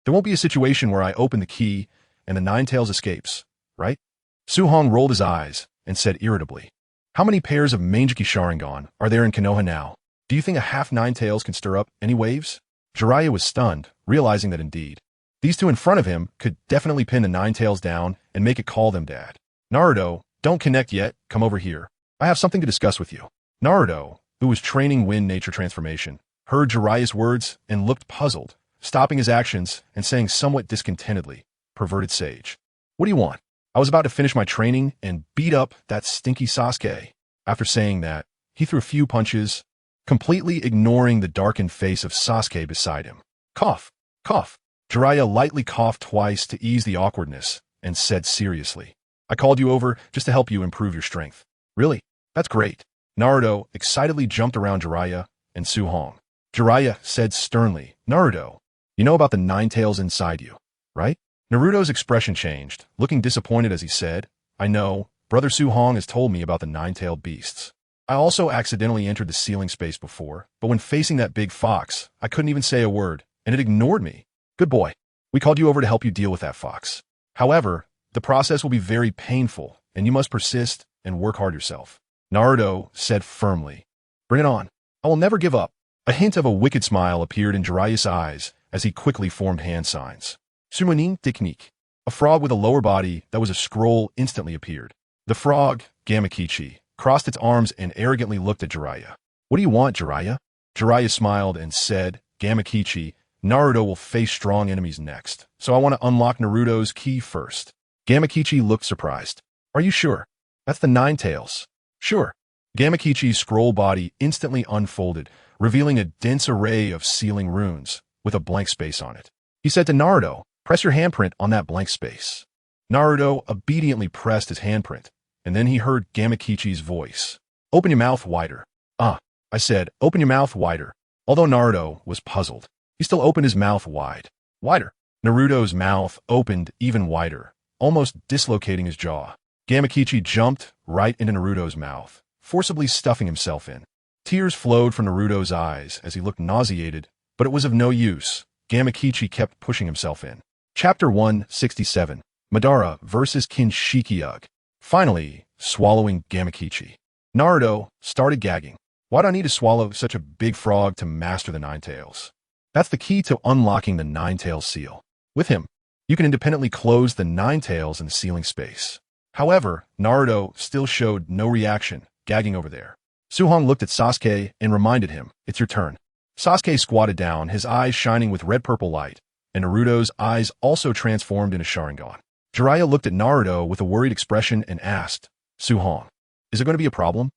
There won't be a situation where I open the key and the Nine Tails escapes, right? Su Hong rolled his eyes and said irritably, how many pairs of Mangekyou Sharingan are there in Konoha now? Do you think a half Nine Tails can stir up any waves? Jiraiya was stunned, realizing that indeed, these two in front of him could definitely pin the Nine Tails down and make it call them dad. Naruto, don't connect yet, come over here. I have something to discuss with you. Naruto, who was training Wind Nature Transformation, heard Jiraiya's words and looked puzzled, stopping his actions and saying somewhat discontentedly, perverted sage. What do you want? I was about to finish my training and beat up that stinky Sasuke. After saying that, he threw a few punches, completely ignoring the darkened face of Sasuke beside him. Cough, cough. Jiraiya lightly coughed twice to ease the awkwardness and said seriously, I called you over just to help you improve your strength. Really? That's great. Naruto excitedly jumped around Jiraiya and Su Hong. Jiraiya said sternly, Naruto, you know about the Nine Tails inside you, right? Naruto's expression changed, looking disappointed as he said, I know, Brother Su Hong has told me about the nine-tailed beasts. I also accidentally entered the ceiling space before, but when facing that big fox, I couldn't even say a word, and it ignored me. Good boy. We called you over to help you deal with that fox. However, the process will be very painful, and you must persist and work hard yourself. Naruto said firmly, bring it on. I will never give up. A hint of a wicked smile appeared in Jiraiya's eyes as he quickly formed hand signs. Summoning technique. A frog with a lower body that was a scroll instantly appeared. The frog, Gamakichi, crossed its arms and arrogantly looked at Jiraiya. What do you want, Jiraiya? Jiraiya smiled and said, Gamakichi, Naruto will face strong enemies next, so I want to unlock Naruto's ki first. Gamakichi looked surprised. Are you sure? That's the Nine Tails. Sure. Gamakichi's scroll body instantly unfolded, revealing a dense array of sealing runes, with a blank space on it. He said to Naruto, press your handprint on that blank space. Naruto obediently pressed his handprint, and then he heard Gamakichi's voice. Open your mouth wider. I said, open your mouth wider. Although Naruto was puzzled, he still opened his mouth wide. Wider. Naruto's mouth opened even wider, almost dislocating his jaw. Gamakichi jumped right into Naruto's mouth, forcibly stuffing himself in. Tears flowed from Naruto's eyes as he looked nauseated, but it was of no use. Gamakichi kept pushing himself in. Chapter 167. Madara versus Kinshiki-ug. Finally, swallowing Gamakichi. Naruto started gagging. Why do I need to swallow such a big frog to master the Nine Tails? That's the key to unlocking the Nine Tails seal. With him, you can independently close the Nine Tails in the ceiling space. However, Naruto still showed no reaction, gagging over there. Suhong looked at Sasuke and reminded him, "It's your turn." Sasuke squatted down, his eyes shining with red-purple light, and Naruto's eyes also transformed into Sharingan. Jiraiya looked at Naruto with a worried expression and asked, "Suhong, is there going to be a problem?"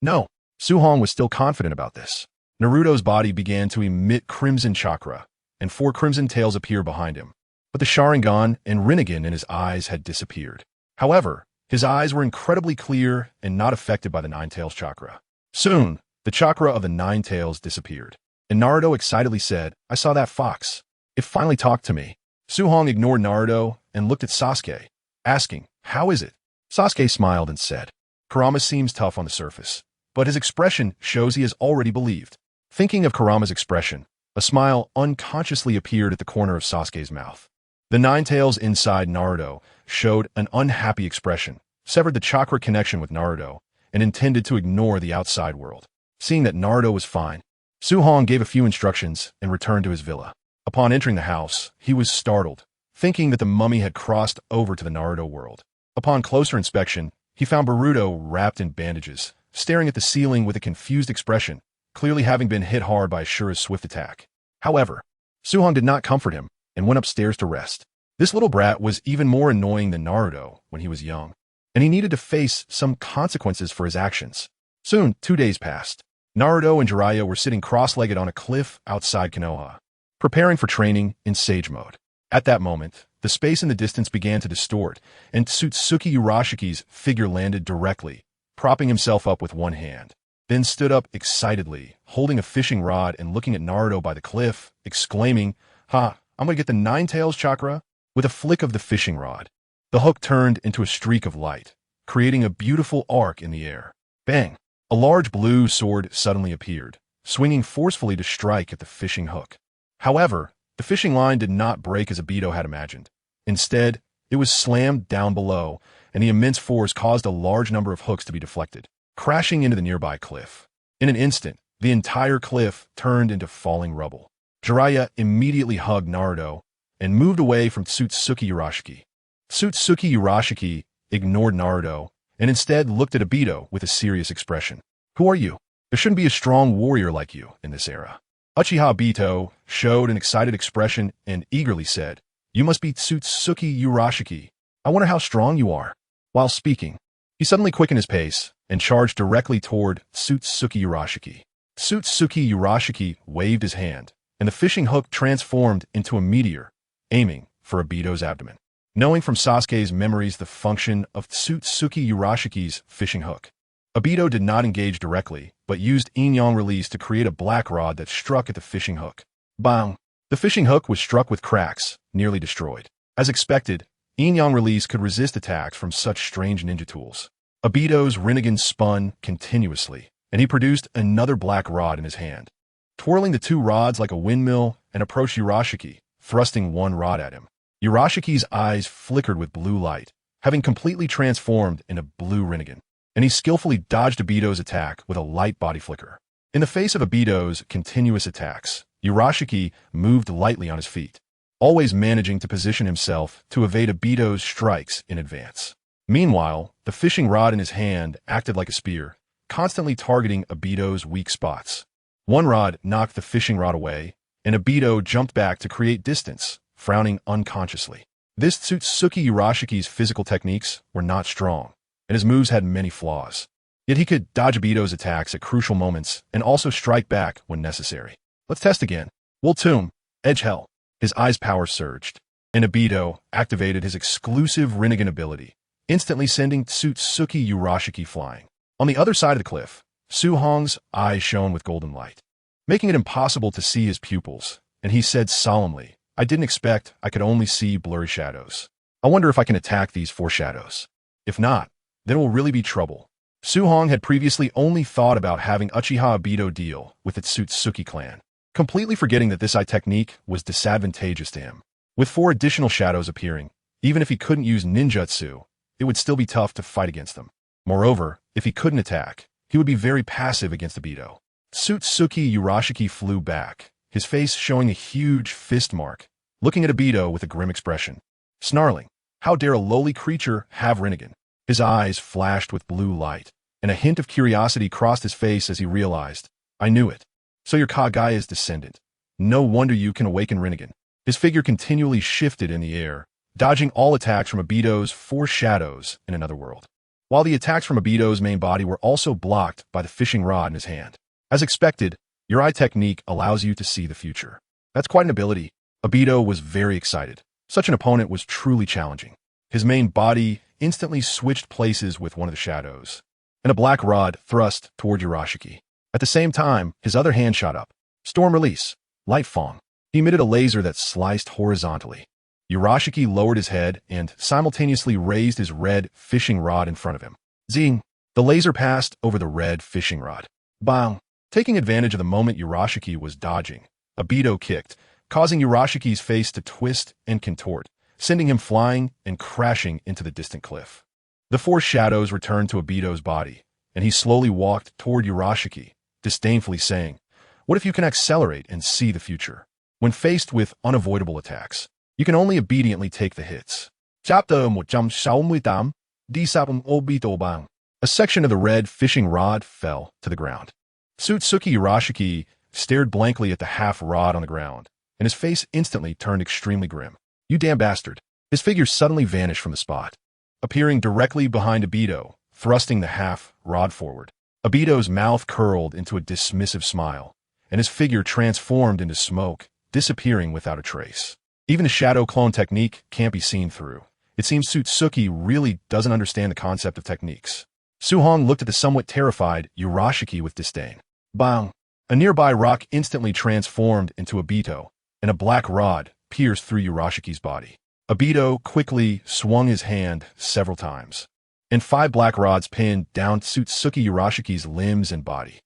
No. Suhong was still confident about this. Naruto's body began to emit crimson chakra, and 4 crimson tails appeared behind him. But the Sharingan and Rinnegan in his eyes had disappeared. However, his eyes were incredibly clear and not affected by the Nine Tails chakra. Soon, the chakra of the Nine Tails disappeared, and Naruto excitedly said, "I saw that fox. It finally talked to me." Suhong ignored Naruto and looked at Sasuke, asking, "How is it?" Sasuke smiled and said, "Kurama seems tough on the surface, but his expression shows he has already believed." Thinking of Kurama's expression, a smile unconsciously appeared at the corner of Sasuke's mouth. The Nine Tails inside Naruto showed an unhappy expression, severed the chakra connection with Naruto, and intended to ignore the outside world. Seeing that Naruto was fine, Suhong gave a few instructions and returned to his villa. Upon entering the house, he was startled, thinking that the mummy had crossed over to the Naruto world. Upon closer inspection, he found Boruto wrapped in bandages, staring at the ceiling with a confused expression, clearly having been hit hard by Ashura's swift attack. However, Suhong did not comfort him and went upstairs to rest. This little brat was even more annoying than Naruto when he was young, and he needed to face some consequences for his actions. Soon, 2 days passed. Naruto and Jiraiya were sitting cross-legged on a cliff outside Konoha, preparing for training in Sage Mode. At that moment, the space in the distance began to distort, and Tsutsuki Urashiki's figure landed directly, propping himself up with one hand, then stood up excitedly, holding a fishing rod and looking at Naruto by the cliff, exclaiming, "Ha, I'm going to get the Nine Tails chakra." With a flick of the fishing rod, the hook turned into a streak of light, creating a beautiful arc in the air. Bang! A large blue sword suddenly appeared, swinging forcefully to strike at the fishing hook. However, the fishing line did not break as Obito had imagined. Instead, it was slammed down below, and the immense force caused a large number of hooks to be deflected, crashing into the nearby cliff. In an instant, the entire cliff turned into falling rubble. Jiraiya immediately hugged Naruto and moved away from Tsutsuki Urashiki. Tsutsuki Urashiki ignored Naruto and instead looked at Obito with a serious expression. "Who are you? There shouldn't be a strong warrior like you in this era." Uchiha Obito showed an excited expression and eagerly said, "You must be Tsutsuki Urashiki. I wonder how strong you are." While speaking, he suddenly quickened his pace and charged directly toward Tsutsuki Urashiki. Tsutsuki Urashiki waved his hand, and the fishing hook transformed into a meteor, aiming for Obito's abdomen. Knowing from Sasuke's memories the function of Tsutsuki Urashiki's fishing hook, Obito did not engage directly, but used yin-yang release to create a black rod that struck at the fishing hook. Bang! The fishing hook was struck with cracks, nearly destroyed. As expected, yin-yang release could resist attacks from such strange ninja tools. Obito's Rinnegan spun continuously, and he produced another black rod in his hand, twirling the 2 rods like a windmill and approached Urashiki, thrusting one rod at him. Urashiki's eyes flickered with blue light, having completely transformed into blue Rinnegan, and he skillfully dodged Obito's attack with a light body flicker. In the face of Obito's continuous attacks, Urashiki moved lightly on his feet, always managing to position himself to evade Obito's strikes in advance. Meanwhile, the fishing rod in his hand acted like a spear, constantly targeting Obito's weak spots. One rod knocked the fishing rod away, and Obito jumped back to create distance, frowning unconsciously. This Tsutsuki Urashiki's physical techniques were not strong, and his moves had many flaws. Yet he could dodge Obito's attacks at crucial moments and also strike back when necessary. Let's test again. Tomb, Edge Hell. His eyes' power surged, and Obito activated his exclusive Rinnegan ability, instantly sending Tsutsuki Urashiki flying. On the other side of the cliff, Suhong's eyes shone with golden light, making it impossible to see his pupils, and he said solemnly, "I didn't expect I could only see blurry shadows. I wonder if I can attack these 4 shadows. If not, then it will really be trouble." Suhong had previously only thought about having Uchiha Obito deal with the Tsutsuki clan, completely forgetting that this eye technique was disadvantageous to him. With 4 additional shadows appearing, Even if he couldn't use ninjutsu, it would still be tough to fight against them. Moreover, if he couldn't attack, he would be very passive against Obito. Tsutsuki Urashiki flew back, his face showing a huge fist mark, looking at Obito with a grim expression. Snarling, how dare a lowly creature have Rinnegan? His eyes flashed with blue light, and a hint of curiosity crossed his face as he realized, I knew it. So you're Kagaya's descendant. No wonder you can awaken Rinnegan. His figure continually shifted in the air, dodging all attacks from Obito's four shadows in another world. While the attacks from Obito's main body were also blocked by the fishing rod in his hand. As expected, your eye technique allows you to see the future. That's quite an ability. Obito was very excited. Such an opponent was truly challenging. His main body instantly switched places with one of the shadows, and a black rod thrust toward Urashiki. At the same time, his other hand shot up. Storm release. Light Fong. He emitted a laser that sliced horizontally. Urashiki lowered his head and simultaneously raised his red fishing rod in front of him. Zing! The laser passed over the red fishing rod. Bang! Taking advantage of the moment Urashiki was dodging, Obito kicked, causing Urashiki's face to twist and contort, sending him flying and crashing into the distant cliff. The four shadows returned to Obito's body, and he slowly walked toward Urashiki, disdainfully saying, what if you can accelerate and see the future? When faced with unavoidable attacks, you can only obediently take the hits. Chapter 168, Disabang Obito Bang. A section of the red fishing rod fell to the ground. Tsutsuki Urashiki stared blankly at the half-rod on the ground, and his face instantly turned extremely grim. You damn bastard. His figure suddenly vanished from the spot, appearing directly behind Obito, thrusting the half-rod forward. Obito's mouth curled into a dismissive smile, and his figure transformed into smoke, disappearing without a trace. Even the shadow clone technique can't be seen through. It seems Tsutsuki really doesn't understand the concept of techniques. Suhong looked at the somewhat terrified Urashiki with disdain. Bang! A nearby rock instantly transformed into Obito, and a black rod pierced through Urashiki's body. Obito quickly swung his hand several times, and 5 black rods pinned down Tsutsuki Urashiki's limbs and body.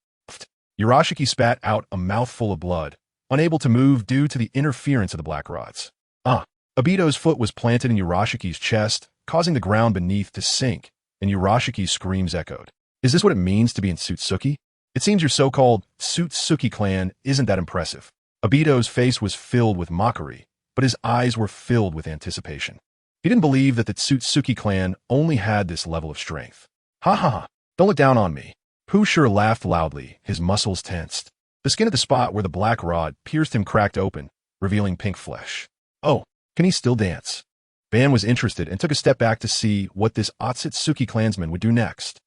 Urashiki spat out a mouthful of blood, unable to move due to the interference of the black rods. Obito's foot was planted in Urashiki's chest, causing the ground beneath to sink, and Urashiki's screams echoed. Is this what it means to be in Tsutsuki? It seems your so-called Tsutsuki clan isn't that impressive. Obito's face was filled with mockery, but his eyes were filled with anticipation. He didn't believe that the Tsutsuki clan only had this level of strength. Ha ha ha, don't look down on me. Pusher laughed loudly, his muscles tensed. The skin at the spot where the black rod pierced him cracked open, revealing pink flesh. Oh, can he still dance? Ban was interested and took a step back to see what this Otsutsuki clansman would do next.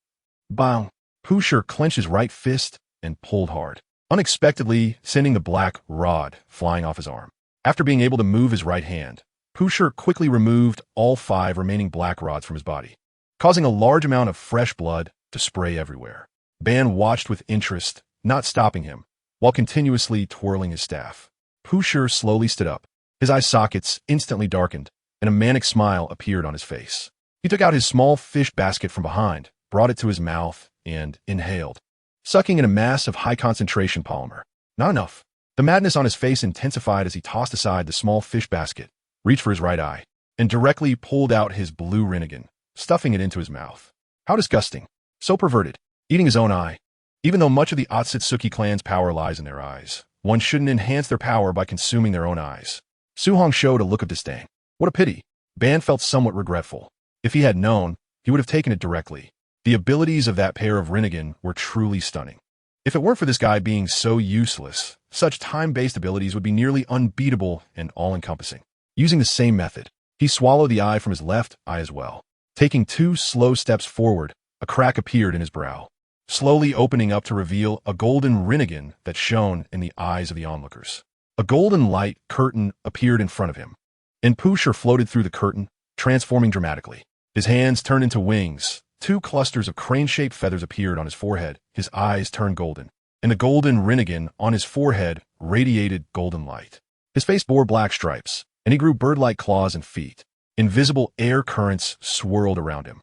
Bang! Pusher clenched his right fist and pulled hard, unexpectedly sending the black rod flying off his arm. After being able to move his right hand, Pusher quickly removed all 5 remaining black rods from his body, causing a large amount of fresh blood to spray everywhere. Ban watched with interest, not stopping him, while continuously twirling his staff. Pusher slowly stood up. His eye sockets instantly darkened, and a manic smile appeared on his face. He took out his small fish basket from behind, brought it to his mouth, and inhaled, sucking in a mass of high-concentration polymer. Not enough. The madness on his face intensified as he tossed aside the small fish basket, reached for his right eye, and directly pulled out his blue Rinnegan, stuffing it into his mouth. How disgusting. So perverted. Eating his own eye. Even though much of the Otsutsuki clan's power lies in their eyes, one shouldn't enhance their power by consuming their own eyes. Suhong showed a look of disdain. What a pity. Ban felt somewhat regretful. If he had known, he would have taken it directly. The abilities of that pair of Rinnegan were truly stunning. If it weren't for this guy being so useless, such time-based abilities would be nearly unbeatable and all-encompassing. Using the same method, he swallowed the eye from his left eye as well. Taking 2 slow steps forward, a crack appeared in his brow, slowly opening up to reveal a golden Rinnegan that shone in the eyes of the onlookers. A golden light curtain appeared in front of him, and Pusher floated through the curtain, transforming dramatically. His hands turned into wings. 2 clusters of crane-shaped feathers appeared on his forehead. His eyes turned golden, and the golden Rinnegan on his forehead radiated golden light. His face bore black stripes, and he grew bird-like claws and feet. Invisible air currents swirled around him,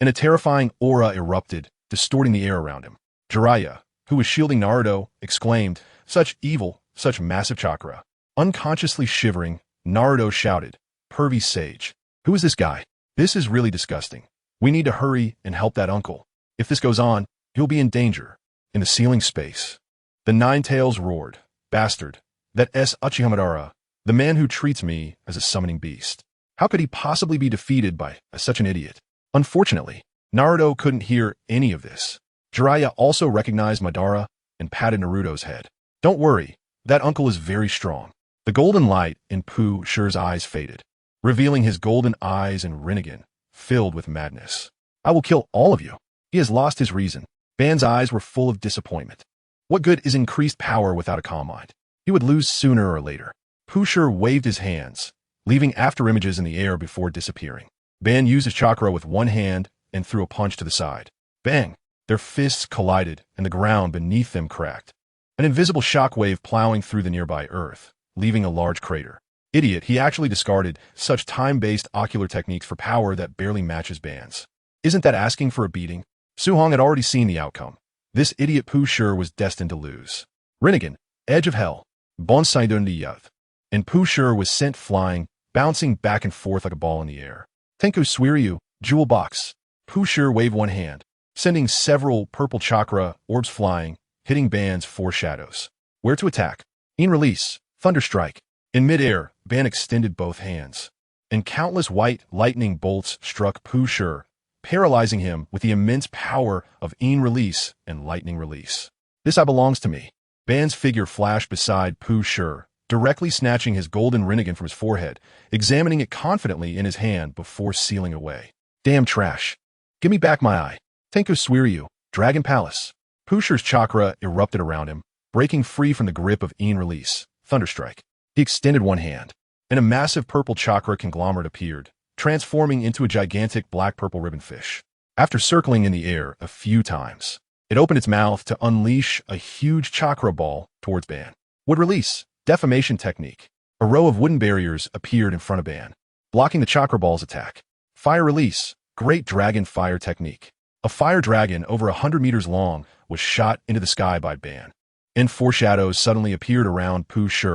and a terrifying aura erupted, distorting the air around him. Jiraiya, who was shielding Naruto, exclaimed, "Such evil, such massive chakra." Unconsciously shivering, Naruto shouted, "Pervy sage." Who is this guy? This is really disgusting. We need to hurry and help that uncle. If this goes on, he'll be in danger. In the ceiling space, the Nine Tails roared. Bastard. That Itachi Hamadara, the man who treats me as a summoning beast. How could he possibly be defeated by such an idiot? Unfortunately, Naruto couldn't hear any of this. Jiraiya also recognized Madara and patted Naruto's head. Don't worry, that uncle is very strong. The golden light in Pooh Shi's eyes faded, revealing his golden eyes and Rinnegan, filled with madness. I will kill all of you. He has lost his reason. Ban's eyes were full of disappointment. What good is increased power without a calm mind? He would lose sooner or later. Pooh Shi waved his hands, leaving after images in the air before disappearing. Ban used his chakra with one hand and threw a punch to the side. Bang! Their fists collided and the ground beneath them cracked. An invisible shockwave plowing through the nearby earth, leaving a large crater. Idiot, he actually discarded such time-based ocular techniques for power that barely matches Ban's. Isn't that asking for a beating? Su-Hong had already seen the outcome. This idiot Pooh Shi was destined to lose. Rinnegan, Edge of Hell, Bonsai Yath. And Pooh Shi was sent flying, bouncing back and forth like a ball in the air. Tenku Suiryu, Jewel Box. Pooh Shi waved one hand, sending several purple chakra orbs flying, hitting Ban's four shadows. Where to attack? In release, Thunder Strike. In midair, Ban extended both hands, and countless white lightning bolts struck Pooh Shi, paralyzing him with the immense power of In Release and Lightning Release. This belongs to me. Ban's figure flashed beside Pooh Shi, directly snatching his golden Rinnegan from his forehead, examining it confidently in his hand before sealing away. Damn trash. Give me back my eye. Tenku Suiryu, Dragon Palace. Pooh Shi's chakra erupted around him, breaking free from the grip of In Release, Thunderstrike. He extended one hand, and a massive purple chakra conglomerate appeared, transforming into a gigantic black-purple ribbon fish. After circling in the air a few times, it opened its mouth to unleash a huge chakra ball towards Ban. Wood Release, Defamation Technique. A row of wooden barriers appeared in front of Ban, blocking the chakra ball's attack. Fire Release, Great Dragon Fire Technique. A fire dragon over 100 meters long was shot into the sky by Ban, and four shadows suddenly appeared around Pooh Shi,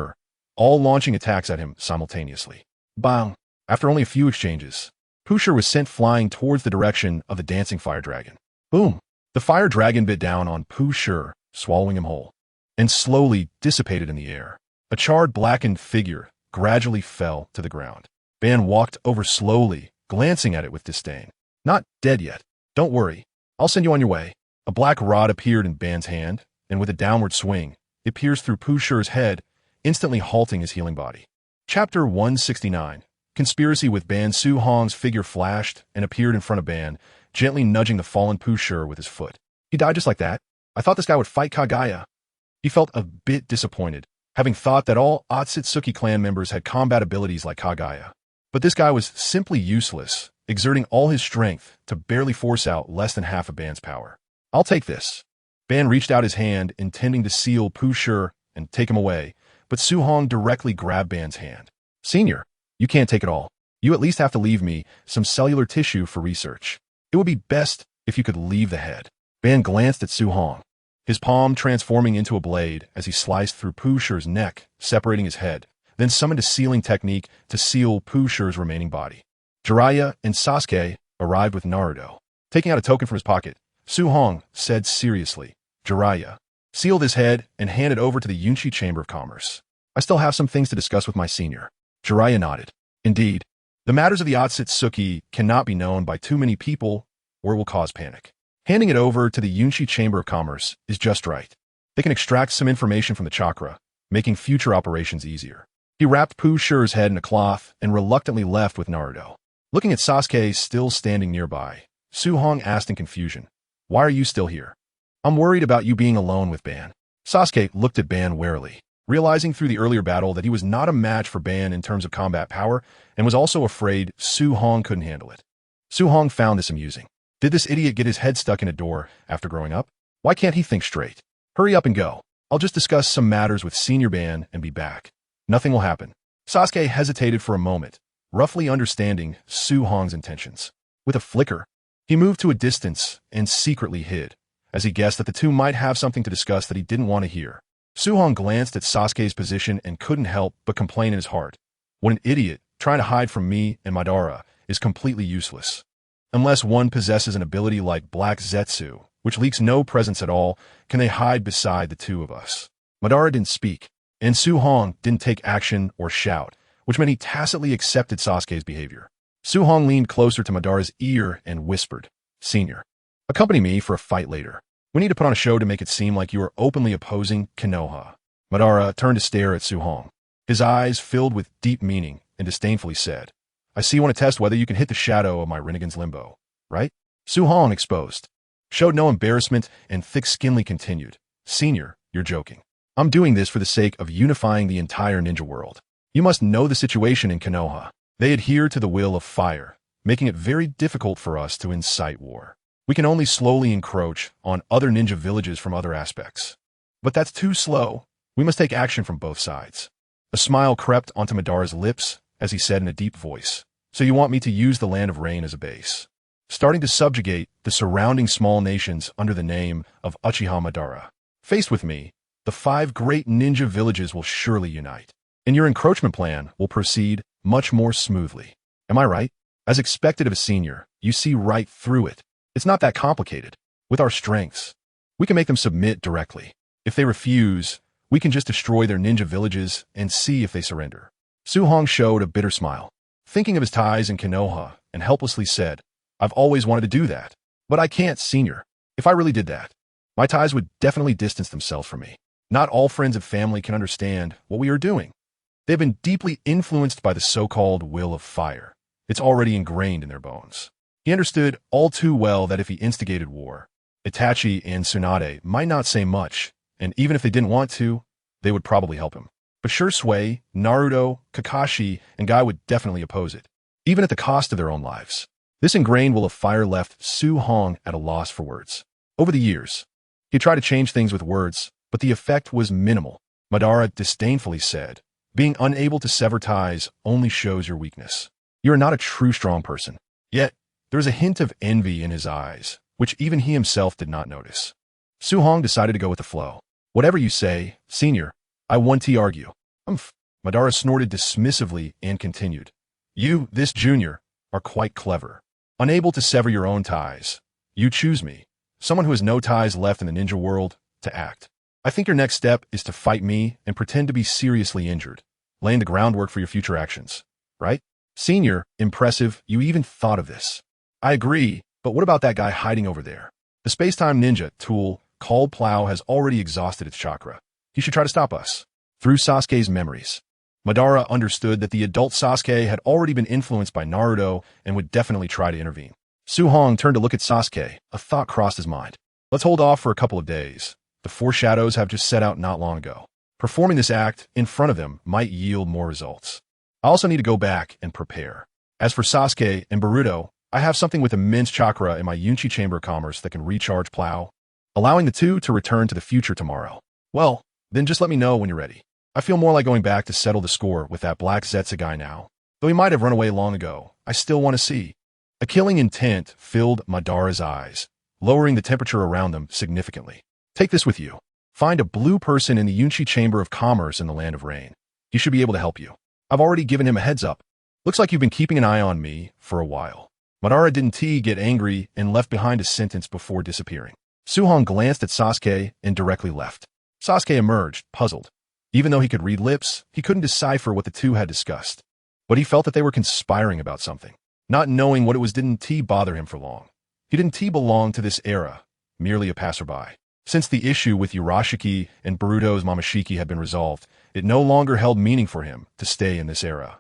all launching attacks at him simultaneously. Bang! After only a few exchanges, Pooh Shi was sent flying towards the direction of the dancing fire dragon. Boom! The fire dragon bit down on Pooh Shi, swallowing him whole, and slowly dissipated in the air. A charred, blackened figure gradually fell to the ground. Ban walked over slowly, glancing at it with disdain. Not dead yet. Don't worry. I'll send you on your way. A black rod appeared in Ban's hand, and with a downward swing, it pierced through Pooh Shi's head, instantly halting his healing body. Chapter 169. Conspiracy with Ban. Su-Hong's figure flashed and appeared in front of Ban, gently nudging the fallen Pooh Shi with his foot. He died just like that? I thought this guy would fight Kagaya. He felt a bit disappointed, having thought that all Otsutsuki clan members had combat abilities like Kagaya. But this guy was simply useless, exerting all his strength to barely force out less than half of Ban's power. I'll take this. Ban reached out his hand, intending to seal Pooh Shi and take him away, but Su-Hong directly grabbed Ban's hand. Senior, you can't take it all. You at least have to leave me some cellular tissue for research. It would be best if you could leave the head. Ban glanced at Su-Hong, his palm transforming into a blade as he sliced through Pooh Shi's neck, separating his head, then summoned a sealing technique to seal Pooh Shi's remaining body. Jiraiya and Sasuke arrived with Naruto. Taking out a token from his pocket, Su-Hong said seriously, Jiraiya, seal this head and hand it over to the Yunchi Chamber of Commerce. I still have some things to discuss with my senior. Jiraiya nodded. Indeed, the matters of the Otsutsuki cannot be known by too many people or it will cause panic. Handing it over to the Yunchi Chamber of Commerce is just right. They can extract some information from the chakra, making future operations easier. He wrapped Pooh Shi's head in a cloth and reluctantly left with Naruto. Looking at Sasuke still standing nearby, Su-Hong asked in confusion, Why are you still here? I'm worried about you being alone with Ban. Sasuke looked at Ban warily, realizing through the earlier battle that he was not a match for Ban in terms of combat power and was also afraid Su-Hong couldn't handle it. Su-Hong found this amusing. Did this idiot get his head stuck in a door after growing up? Why can't he think straight? Hurry up and go. I'll just discuss some matters with Senior Ban and be back. Nothing will happen. Sasuke hesitated for a moment, roughly understanding Su-Hong's intentions. With a flicker, he moved to a distance and secretly hid, as he guessed that the two might have something to discuss that he didn't want to hear. Su-Hong glanced at Sasuke's position and couldn't help but complain in his heart. What an idiot, trying to hide from me and Madara is completely useless. Unless one possesses an ability like Black Zetsu, which leaks no presence at all, can they hide beside the two of us. Madara didn't speak, and Su Hong didn't take action or shout, which meant he tacitly accepted Sasuke's behavior. Su Hong leaned closer to Madara's ear and whispered, "Senior, accompany me for a fight later. We need to put on a show to make it seem like you are openly opposing Konoha." Madara turned to stare at Su Hong. His eyes filled with deep meaning and disdainfully said, "I see you want to test whether you can hit the shadow of my Rinnegan's limbo, right?" Su Hong exposed, showed no embarrassment, and thick-skinnedly continued, "Senior, you're joking. I'm doing this for the sake of unifying the entire ninja world. You must know the situation in Konoha. They adhere to the will of fire, making it very difficult for us to incite war. We can only slowly encroach on other ninja villages from other aspects. But that's too slow. We must take action from both sides." A smile crept onto Madara's lips as he said in a deep voice, "So you want me to use the Land of Rain as a base, starting to subjugate the surrounding small nations under the name of Uchiha Madara. Faced with me, the 5 great ninja villages will surely unite, and your encroachment plan will proceed much more smoothly. Am I right? As expected of a senior, you see right through it. It's not that complicated. With our strengths, we can make them submit directly. If they refuse, we can just destroy their ninja villages and see if they surrender." Su Hong showed a bitter smile, thinking of his ties in Konoha, and helplessly said, "I've always wanted to do that, but I can't, senior. If I really did that, my ties would definitely distance themselves from me. Not all friends and family can understand what we are doing. They've been deeply influenced by the so-called will of fire. It's already ingrained in their bones." He understood all too well that if he instigated war, Itachi and Tsunade might not say much, and even if they didn't want to, they would probably help him. But Shui, Naruto, Kakashi, and Guy would definitely oppose it, even at the cost of their own lives. This ingrained will of fire left Su Hong at a loss for words. Over the years, he tried to change things with words, but the effect was minimal. Madara disdainfully said, "Being unable to sever ties only shows your weakness. You are not a true strong person." Yet, there was a hint of envy in his eyes, which even he himself did not notice. Su Hong decided to go with the flow. "Whatever you say, senior, I won't argue." Madara snorted dismissively and continued, "You, this junior, are quite clever. Unable to sever your own ties, you choose me, someone who has no ties left in the ninja world, to act. I think your next step is to fight me and pretend to be seriously injured, laying the groundwork for your future actions, right? Senior, impressive, you even thought of this. I agree, but what about that guy hiding over there? The space-time ninja tool called Plow has already exhausted its chakra. He should try to stop us." Through Sasuke's memories, Madara understood that the adult Sasuke had already been influenced by Naruto and would definitely try to intervene. Su Hong turned to look at Sasuke. A thought crossed his mind. "Let's hold off for a couple of days. The 4 shadows have just set out not long ago. Performing this act in front of them might yield more results. I also need to go back and prepare. As for Sasuke and Boruto, I have something with immense chakra in my Yunchi Chamber of Commerce that can recharge Plow, allowing the two to return to the future tomorrow. Well, then just let me know when you're ready. I feel more like going back to settle the score with that Black Zetsu guy now. Though he might have run away long ago, I still want to see." A killing intent filled Madara's eyes, lowering the temperature around them significantly. "Take this with you. Find a blue person in the Yunchi Chamber of Commerce in the Land of Rain. He should be able to help you. I've already given him a heads up. Looks like you've been keeping an eye on me for a while." Madara didn't get angry and left behind a sentence before disappearing. Su Hong glanced at Sasuke and directly left. Sasuke emerged, puzzled. Even though he could read lips, he couldn't decipher what the two had discussed. But he felt that they were conspiring about something. Not knowing what it was didn't bother him for long. He didn't belong to this era, merely a passerby. Since the issue with Urashiki and Boruto's Momoshiki had been resolved, it no longer held meaning for him to stay in this era.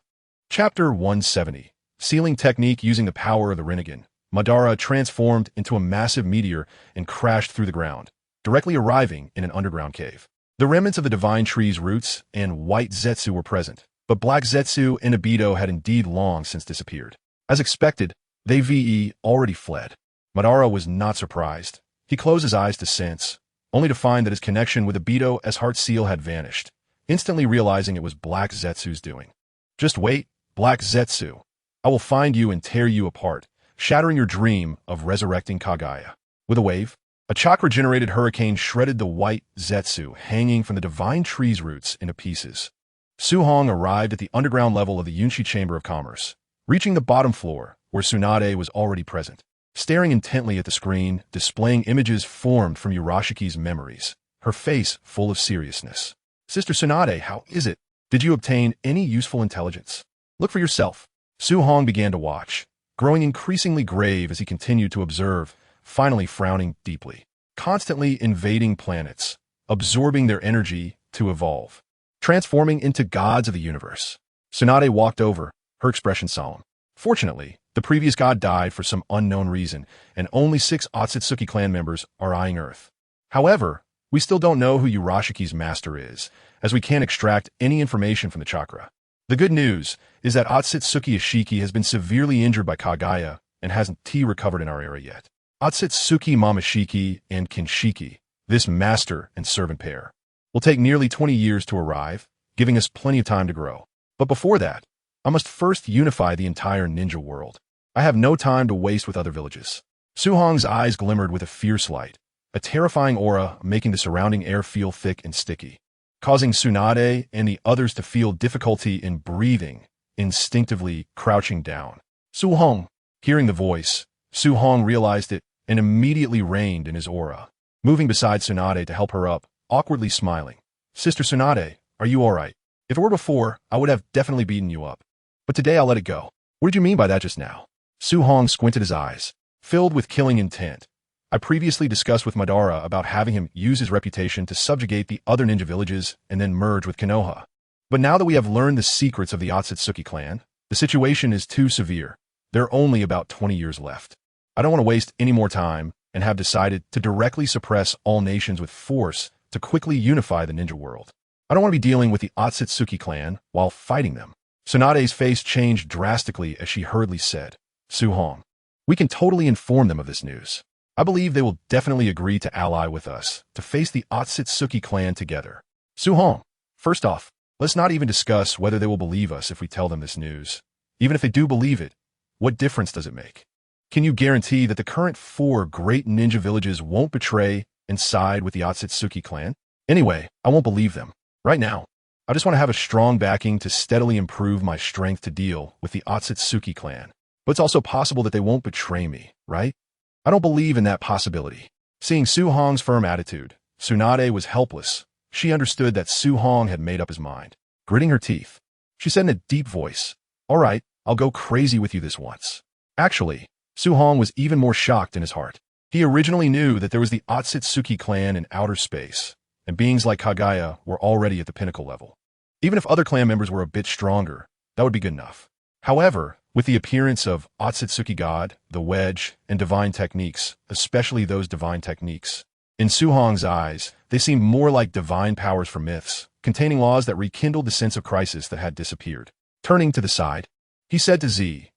Chapter 170. Sealing technique using the power of the Rinnegan. Madara transformed into a massive meteor and crashed through the ground, directly arriving in an underground cave. The remnants of the divine tree's roots and white Zetsu were present, but black Zetsu and Obito had indeed long since disappeared. As expected, they already fled. Madara was not surprised. He closed his eyes to sense, only to find that his connection with Obito as Heart Seal had vanished, instantly realizing it was Black Zetsu's doing. "Just wait, Black Zetsu. I will find you and tear you apart, shattering your dream of resurrecting Kaguya." With a wave, a chakra-generated hurricane shredded the white Zetsu hanging from the divine tree's roots into pieces. Su Hong arrived at the underground level of the Yunchi Chamber of Commerce. Reaching the bottom floor, where Tsunade was already present. Staring intently at the screen, displaying images formed from Urashiki's memories, her face full of seriousness. Sister Tsunade, how is it? Did you obtain any useful intelligence? Look for yourself. Su Hong began to watch, growing increasingly grave as he continued to observe, finally frowning deeply. Constantly invading planets, absorbing their energy to evolve, transforming into gods of the universe. Tsunade walked over, her expression solemn. Fortunately, the previous god died for some unknown reason, and only 6 Otsutsuki clan members are eyeing Earth. However, we still don't know who Urashiki's master is, as we can't extract any information from the chakra. The good news is that Otsutsuki Ashiki has been severely injured by Kagaya and hasn't recovered in our area yet. Otsutsuki Mamashiki and Kinshiki, this master and servant pair, will take nearly 20 years to arrive, giving us plenty of time to grow. But before that, I must first unify the entire ninja world. I have no time to waste with other villages. Su Hong's eyes glimmered with a fierce light, a terrifying aura making the surrounding air feel thick and sticky, causing Tsunade and the others to feel difficulty in breathing, instinctively crouching down. Su Hong. Hearing the voice, Su Hong realized it and immediately reined in his aura, moving beside Tsunade to help her up, awkwardly smiling. Sister Tsunade, are you alright? If it were before, I would have definitely beaten you up. But today I'll let it go. What did you mean by that just now? Su Hong squinted his eyes, filled with killing intent. I previously discussed with Madara about having him use his reputation to subjugate the other ninja villages and then merge with Konoha. But now that we have learned the secrets of the Otsutsuki clan, the situation is too severe. There are only about 20 years left. I don't want to waste any more time and have decided to directly suppress all nations with force to quickly unify the ninja world. I don't want to be dealing with the Otsutsuki clan while fighting them. Tsunade's face changed drastically as she hurriedly said, Su Hong, we can totally inform them of this news. I believe they will definitely agree to ally with us to face the Otsutsuki clan together. Su Hong, first off, let's not even discuss whether they will believe us if we tell them this news. Even if they do believe it, what difference does it make? Can you guarantee that the current 4 great ninja villages won't betray and side with the Otsutsuki clan? Anyway, I won't believe them. Right now, I just want to have a strong backing to steadily improve my strength to deal with the Otsutsuki clan. But it's also possible that they won't betray me, right? I don't believe in that possibility. Seeing Su Hong's firm attitude, Tsunade was helpless. She understood that Su Hong had made up his mind. Gritting her teeth, she said in a deep voice, all right, I'll go crazy with you this once. Actually, Su Hong was even more shocked in his heart. He originally knew that there was the Otsutsuki clan in outer space, and beings like Kagaya were already at the pinnacle level. Even if other clan members were a bit stronger, that would be good enough. However, with the appearance of Otsutsuki God, the Wedge, and divine techniques, especially those divine techniques, in Su Hong's eyes, they seemed more like divine powers from myths, containing laws that rekindled the sense of crisis that had disappeared. Turning to the side, he said to Z,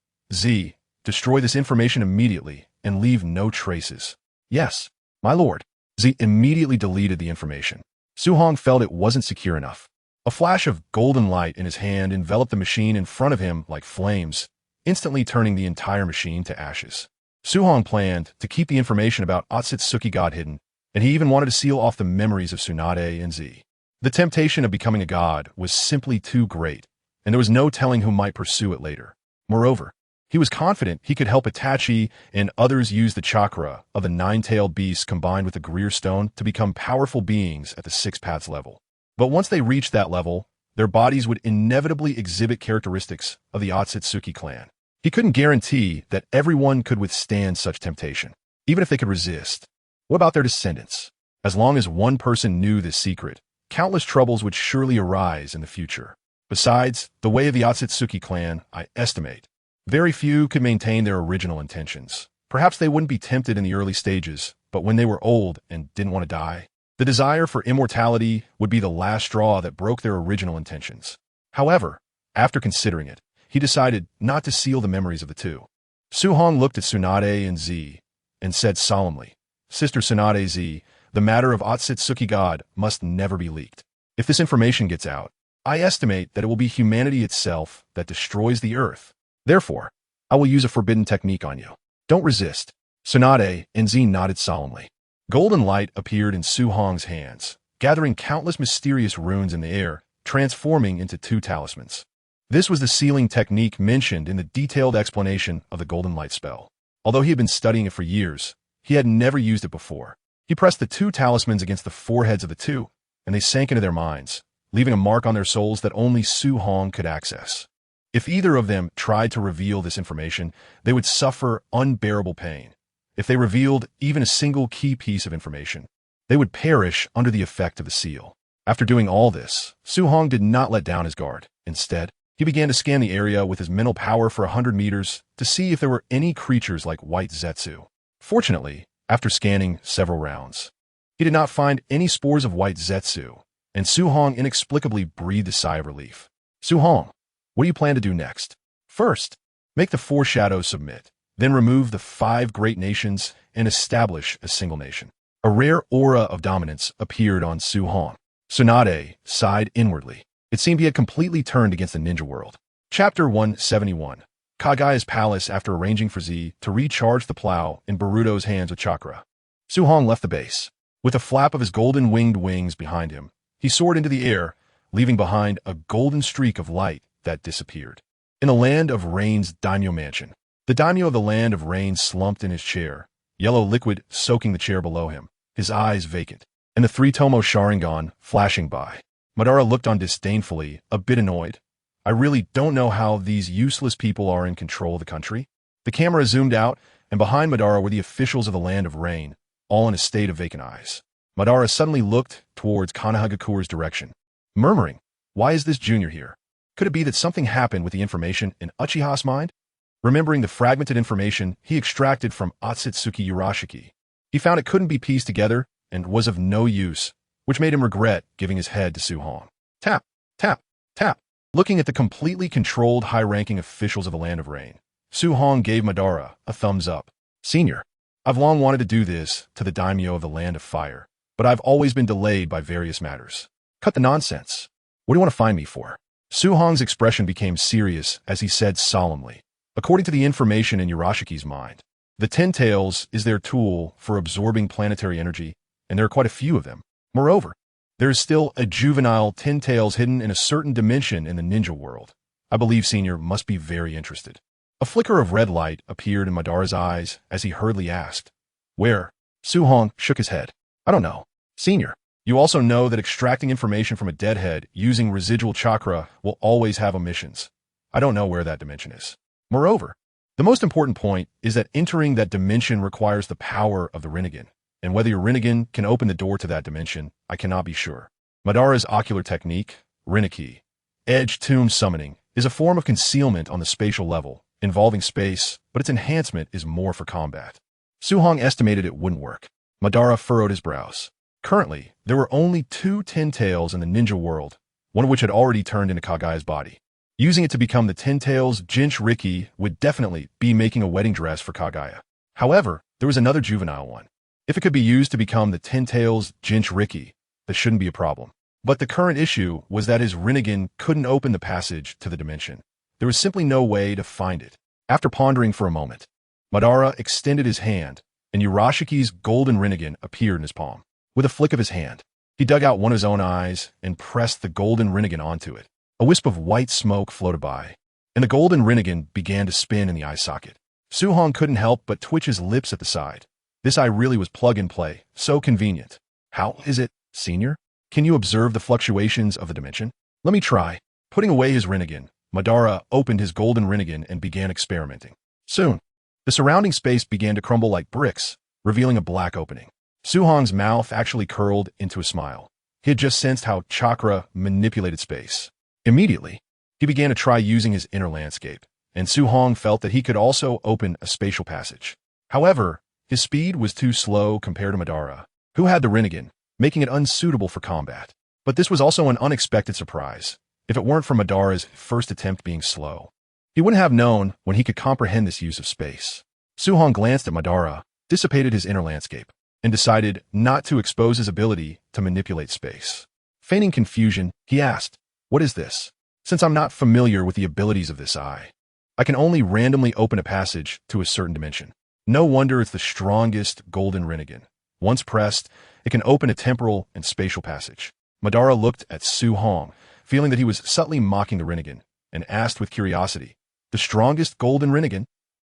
destroy this information immediately and leave no traces. Yes, my lord. Z immediately deleted the information. Su Hong felt it wasn't secure enough. A flash of golden light in his hand enveloped the machine in front of him like flames, instantly turning the entire machine to ashes. Su Hong planned to keep the information about Otsutsuki God hidden, and he even wanted to seal off the memories of Tsunade and Z. The temptation of becoming a god was simply too great, and there was no telling who might pursue it later. Moreover, he was confident he could help Itachi and others use the chakra of the 9-tailed beast combined with the Greer Stone to become powerful beings at the 6 paths level. But once they reached that level, their bodies would inevitably exhibit characteristics of the Otsutsuki clan. He couldn't guarantee that everyone could withstand such temptation, even if they could resist. What about their descendants? As long as one person knew this secret, countless troubles would surely arise in the future. Besides, the way of the Otsutsuki clan, I estimate, very few could maintain their original intentions. Perhaps they wouldn't be tempted in the early stages, but when they were old and didn't want to die, the desire for immortality would be the last straw that broke their original intentions. However, after considering it, he decided not to seal the memories of the two. Su Hong looked at Tsunade and Z and said solemnly, Sister Tsunade Z, the matter of Otsutsuki God must never be leaked. If this information gets out, I estimate that it will be humanity itself that destroys the earth. Therefore, I will use a forbidden technique on you. Don't resist. Tsunade and Z nodded solemnly. Golden light appeared in Su Hong's hands, gathering countless mysterious runes in the air, transforming into 2 talismans. This was the sealing technique mentioned in the detailed explanation of the golden light spell. Although he had been studying it for years, he had never used it before. He pressed the two talismans against the foreheads of the two, and they sank into their minds, leaving a mark on their souls that only Su Hong could access. If either of them tried to reveal this information, they would suffer unbearable pain. If they revealed even a single key piece of information, they would perish under the effect of the seal. After doing all this, Su Hong did not let down his guard. Instead, he began to scan the area with his mental power for 100 meters to see if there were any creatures like white Zetsu. Fortunately, after scanning several rounds, he did not find any spores of white Zetsu, and Su Hong inexplicably breathed a sigh of relief. Su Hong, what do you plan to do next? First, make the four shadows submit, then remove the 5 great nations and establish a single nation. A rare aura of dominance appeared on Su Hong. Tsunade sighed inwardly. It seemed he had completely turned against the ninja world. Chapter 171. Kagaya's palace after arranging for Z to recharge the plow in Boruto's hands with chakra. Su Hong left the base. With a flap of his golden winged wings behind him, he soared into the air, leaving behind a golden streak of light that disappeared. In the Land of Rain's daimyo mansion, the daimyo of the Land of Rain slumped in his chair, yellow liquid soaking the chair below him, his eyes vacant, and the 3-tomo Sharingan flashing by. Madara looked on disdainfully, a bit annoyed. I really don't know how these useless people are in control of the country. The camera zoomed out, and behind Madara were the officials of the Land of Rain, all in a state of vacant eyes. Madara suddenly looked towards Konohagakure's direction, murmuring, "Why is this junior here? Could it be that something happened with the information in Uchiha's mind?" Remembering the fragmented information he extracted from Otsutsuki Urashiki, he found it couldn't be pieced together and was of no use, which made him regret giving his head to Su Hong. Tap, tap, tap. Looking at the completely controlled high-ranking officials of the Land of Rain, Su Hong gave Madara a thumbs up. "Senior, I've long wanted to do this to the daimyo of the Land of Fire, but I've always been delayed by various matters. Cut the nonsense. What do you want to find me for?" Su Hong's expression became serious as he said solemnly, "According to the information in Urashiki's mind, the Ten Tails is their tool for absorbing planetary energy, and there are quite a few of them. Moreover, there is still a juvenile Ten Tails hidden in a certain dimension in the ninja world. I believe Senior must be very interested." A flicker of red light appeared in Madara's eyes as he hurriedly asked, "Where?" Su Hong shook his head. "I don't know. Senior, you also know that extracting information from a deadhead using residual chakra will always have omissions. I don't know where that dimension is. Moreover, the most important point is that entering that dimension requires the power of the Rinnegan, and whether your Rinnegan can open the door to that dimension, I cannot be sure." Madara's ocular technique, Rinneki, Edge Tomb Summoning, is a form of concealment on the spatial level, involving space, but its enhancement is more for combat. Su Hong estimated it wouldn't work. Madara furrowed his brows. Currently, there were only 2 Ten Tails in the ninja world, one of which had already turned into Kagaya's body. Using it to become the Ten Tails Jinchuriki would definitely be making a wedding dress for Kagaya. However, there was another juvenile one. If it could be used to become the Ten Tails Jinchuriki, that shouldn't be a problem. But the current issue was that his Rinnegan couldn't open the passage to the dimension. There was simply no way to find it. After pondering for a moment, Madara extended his hand, and Urashiki's golden Rinnegan appeared in his palm. With a flick of his hand, he dug out one of his own eyes and pressed the golden Rinnegan onto it. A wisp of white smoke floated by, and the golden Rinnegan began to spin in the eye socket. Su Hong couldn't help but twitch his lips at the side. This eye really was plug-and-play, so convenient. "How is it, Senior? Can you observe the fluctuations of the dimension?" "Let me try." Putting away his Rinnegan, Madara opened his golden Rinnegan and began experimenting. Soon, the surrounding space began to crumble like bricks, revealing a black opening. Su Hong's mouth actually curled into a smile. He had just sensed how chakra manipulated space. Immediately, he began to try using his inner landscape, and Su Hong felt that he could also open a spatial passage. However, his speed was too slow compared to Madara, who had the Rinnegan, making it unsuitable for combat. But this was also an unexpected surprise. If it weren't for Madara's first attempt being slow, he wouldn't have known when he could comprehend this use of space. Su Hong glanced at Madara, dissipated his inner landscape, and decided not to expose his ability to manipulate space. Feigning confusion, he asked, "What is this? Since I'm not familiar with the abilities of this eye, I can only randomly open a passage to a certain dimension. No wonder it's the strongest golden Rinnegan. Once pressed, it can open a temporal and spatial passage." Madara looked at Su Hong, feeling that he was subtly mocking the Rinnegan, and asked with curiosity, "The strongest golden Rinnegan?"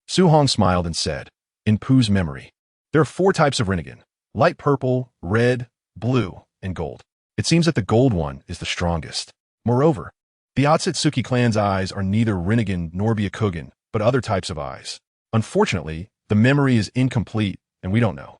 Su-Hong smiled and said, "In Pooh's memory, there are 4 types of Rinnegan: light purple, red, blue, and gold. It seems that the gold one is the strongest. Moreover, the Otsutsuki clan's eyes are neither Rinnegan nor Byakugan, but other types of eyes. Unfortunately, the memory is incomplete, and we don't know."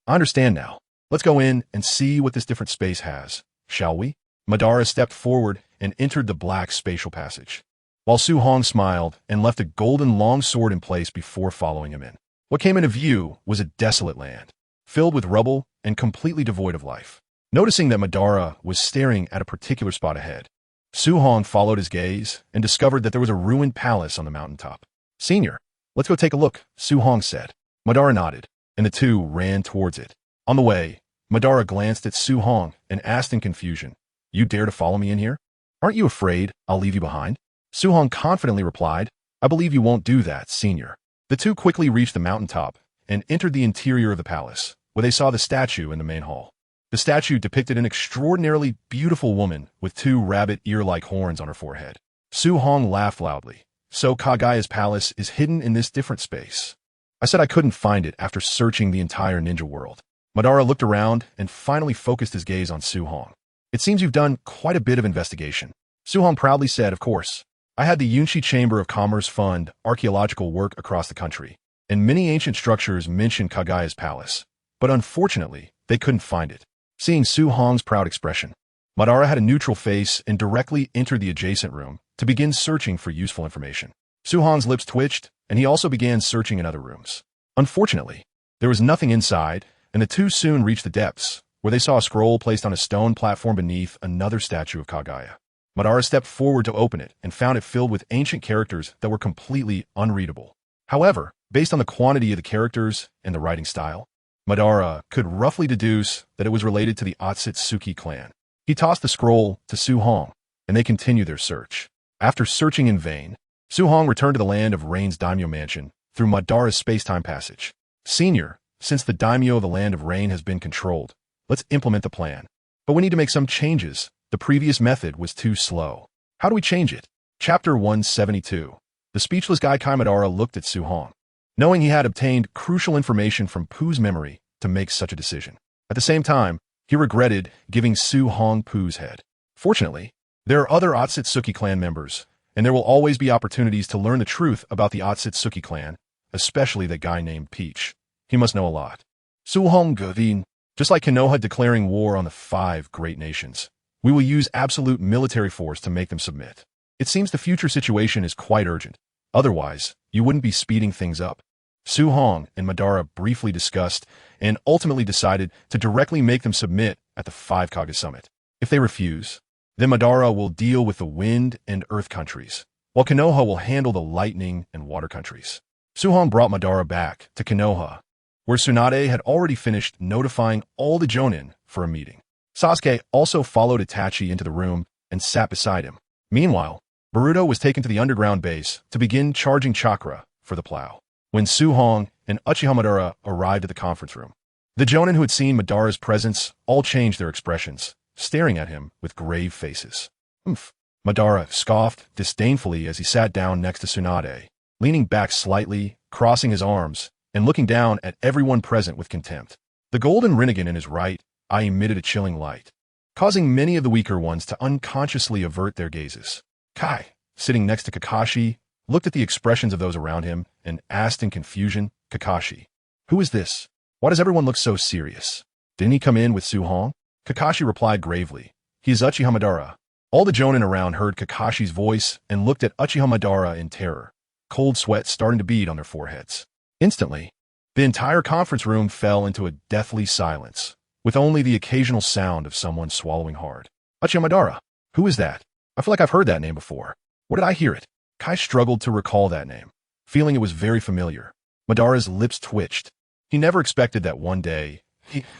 I understand now. Let's go in and see what this different space has, shall we? Madara stepped forward and entered the black spatial passage, while Su-Hong smiled and left a golden long sword in place before following him in. What came into view was a desolate land, filled with rubble and completely devoid of life. Noticing that Madara was staring at a particular spot ahead, Su-Hong followed his gaze and discovered that there was a ruined palace on the mountaintop. "Senior, let's go take a look," Su-Hong said. Madara nodded, and the two ran towards it. On the way, Madara glanced at Su-Hong and asked in confusion, "You dare to follow me in here? Aren't you afraid I'll leave you behind?" Su-Hong confidently replied, "I believe you won't do that, Senior." The two quickly reached the mountaintop and entered the interior of the palace, where they saw the statue in the main hall. The statue depicted an extraordinarily beautiful woman with 2 rabbit ear-like horns on her forehead. Su-Hong laughed loudly. "So Kagaya's palace is hidden in this different space. I said I couldn't find it after searching the entire ninja world." Madara looked around and finally focused his gaze on Su-Hong. "It seems you've done quite a bit of investigation." Su-Hong proudly said, "Of course. I had the Yunshi Chamber of Commerce fund archaeological work across the country, and many ancient structures mention Kagaya's palace, but unfortunately, they couldn't find it." Seeing Su-Hong's proud expression, Madara had a neutral face and directly entered the adjacent room to begin searching for useful information. Su-Hong's lips twitched, and he also began searching in other rooms. Unfortunately, there was nothing inside, and the two soon reached the depths, where they saw a scroll placed on a stone platform beneath another statue of Kagaya. Madara stepped forward to open it and found it filled with ancient characters that were completely unreadable. However, based on the quantity of the characters and the writing style, Madara could roughly deduce that it was related to the Otsutsuki clan. He tossed the scroll to Su-Hong, and they continued their search. After searching in vain, Su-Hong returned to the land of Rain's daimyo mansion through Madara's space-time passage. "Senior, since the daimyo of the land of Rain has been controlled, let's implement the plan. But we need to make some changes. The previous method was too slow. How do we change it?" Chapter 172. The speechless Guy Madara looked at Su-Hong, knowing he had obtained crucial information from Pooh's memory to make such a decision. At the same time, he regretted giving Su-Hong Pooh's head. Fortunately, there are other Otsutsuki clan members, and there will always be opportunities to learn the truth about the Otsutsuki clan, especially that guy named Peach. He must know a lot. Su-Hong Gavin, just like Konoha declaring war on the 5 great nations, we will use absolute military force to make them submit. It seems the future situation is quite urgent. Otherwise, you wouldn't be speeding things up. Su-Hong and Madara briefly discussed and ultimately decided to directly make them submit at the 5 Kage Summit. If they refuse, then Madara will deal with the wind and earth countries, while Konoha will handle the lightning and water countries. Su-Hong brought Madara back to Konoha, where Tsunade had already finished notifying all the Jonin for a meeting. Sasuke also followed Itachi into the room and sat beside him. Meanwhile, Boruto was taken to the underground base to begin charging chakra for the plow. When Su-Hong and Uchiha Madara arrived at the conference room, the Jonin who had seen Madara's presence all changed their expressions, staring at him with grave faces. "Oomph." Madara scoffed disdainfully as he sat down next to Tsunade, leaning back slightly, crossing his arms, and looking down at everyone present with contempt. The golden Rinnegan in his right eye emitted a chilling light, causing many of the weaker ones to unconsciously avert their gazes. Kai, sitting next to Kakashi, looked at the expressions of those around him and asked in confusion, "Kakashi, who is this? Why does everyone look so serious? Didn't he come in with Su-Hong?" Kakashi replied gravely, "He is Uchiha Madara." All the Jonin around heard Kakashi's voice and looked at Uchiha Madara in terror, cold sweat starting to bead on their foreheads. Instantly, the entire conference room fell into a deathly silence, with only the occasional sound of someone swallowing hard. "Uchiha Madara, who is that? I feel like I've heard that name before. Where did I hear it?" Kai struggled to recall that name, feeling it was very familiar. Madara's lips twitched. He never expected that one day,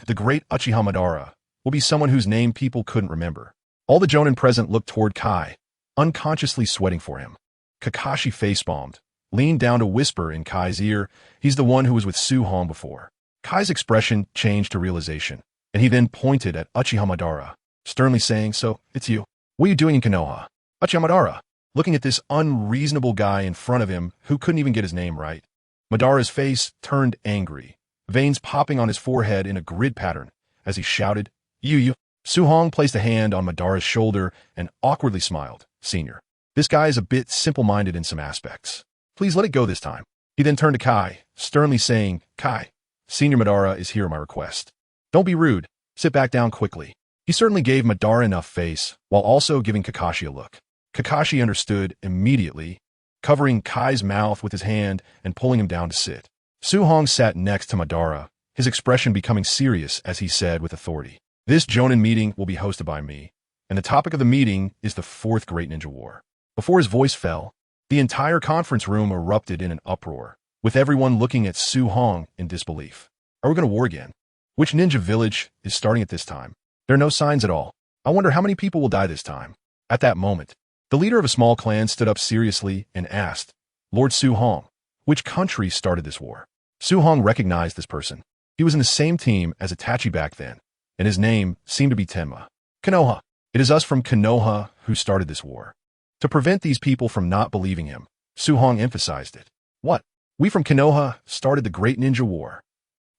the great Uchiha Madara, will be someone whose name people couldn't remember. All the Jonin present looked toward Kai, unconsciously sweating for him. Kakashi facepalmed, leaned down to whisper in Kai's ear, "He's the one who was with Su-Hong before." Kai's expression changed to realization, and he then pointed at Uchiha Madara, sternly saying, "So, it's you. What are you doing in Konoha?" "Uchiha Madara, looking at this unreasonable guy in front of him who couldn't even get his name right. Madara's face turned angry, veins popping on his forehead in a grid pattern as he shouted, You. Su-hong placed a hand on Madara's shoulder and awkwardly smiled. Senior. This guy is a bit simple-minded in some aspects. Please let it go this time. He then turned to Kai, sternly saying, Kai, Senior Madara is here at my request. Don't be rude. Sit back down quickly. He certainly gave Madara enough face, while also giving Kakashi a look. Kakashi understood immediately, covering Kai's mouth with his hand and pulling him down to sit. Su-hong sat next to Madara, his expression becoming serious as he said with authority, This Jonin meeting will be hosted by me, and the topic of the meeting is the Fourth Great Ninja War. Before his voice fell, the entire conference room erupted in an uproar, with everyone looking at Su-hong in disbelief. Are we going to war again? Which ninja village is starting at this time? There are no signs at all. I wonder how many people will die this time. At that moment, the leader of a small clan stood up seriously and asked, Lord Su-hong, which country started this war? Su-hong recognized this person. He was in the same team as Itachi back then, and his name seemed to be Tenma. Konoha. It is us from Konoha who started this war. To prevent these people from not believing him, Su-hong emphasized it. What? We from Konoha started the Great Ninja War.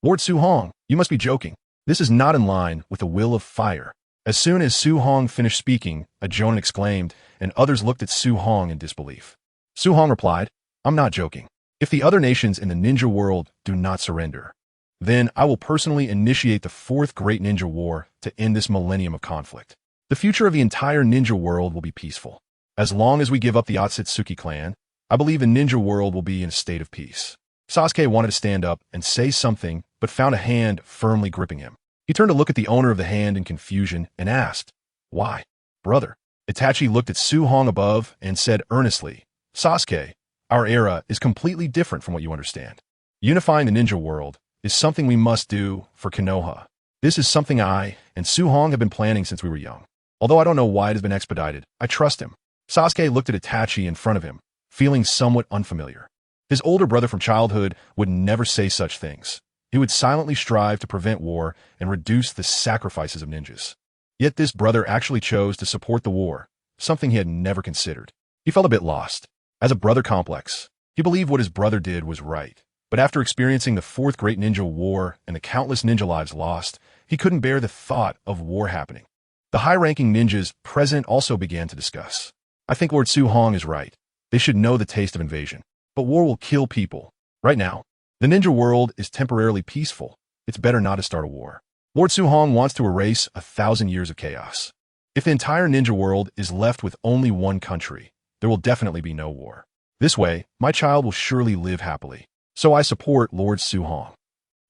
Lord Su-hong, you must be joking. This is not in line with the will of fire. As soon as Su-hong finished speaking, a Jonin exclaimed, and others looked at Su-hong in disbelief. Su-hong replied, I'm not joking. If the other nations in the ninja world do not surrender, then I will personally initiate the Fourth Great Ninja War to end this millennium of conflict. The future of the entire ninja world will be peaceful. As long as we give up the Otsutsuki clan, I believe the ninja world will be in a state of peace. Sasuke wanted to stand up and say something, but found a hand firmly gripping him. He turned to look at the owner of the hand in confusion and asked, Why? Brother. Itachi looked at Su-hong above and said earnestly, Sasuke, our era is completely different from what you understand. Unifying the ninja world is something we must do for Konoha. This is something I and Su-hong have been planning since we were young. Although I don't know why it has been expedited, I trust him. Sasuke looked at Itachi in front of him, feeling somewhat unfamiliar. His older brother from childhood would never say such things. He would silently strive to prevent war and reduce the sacrifices of ninjas. Yet this brother actually chose to support the war, something he had never considered. He felt a bit lost. As a brother complex, he believed what his brother did was right. But after experiencing the Fourth Great Ninja War and the countless ninja lives lost, he couldn't bear the thought of war happening. The high-ranking ninjas present also began to discuss. I think Lord Su-hong is right. They should know the taste of invasion. But war will kill people. Right now, the ninja world is temporarily peaceful. It's better not to start a war. Lord Su-hong wants to erase 1,000 years of chaos. If the entire ninja world is left with only one country, there will definitely be no war. This way, my child will surely live happily. So I support Lord Su-hong.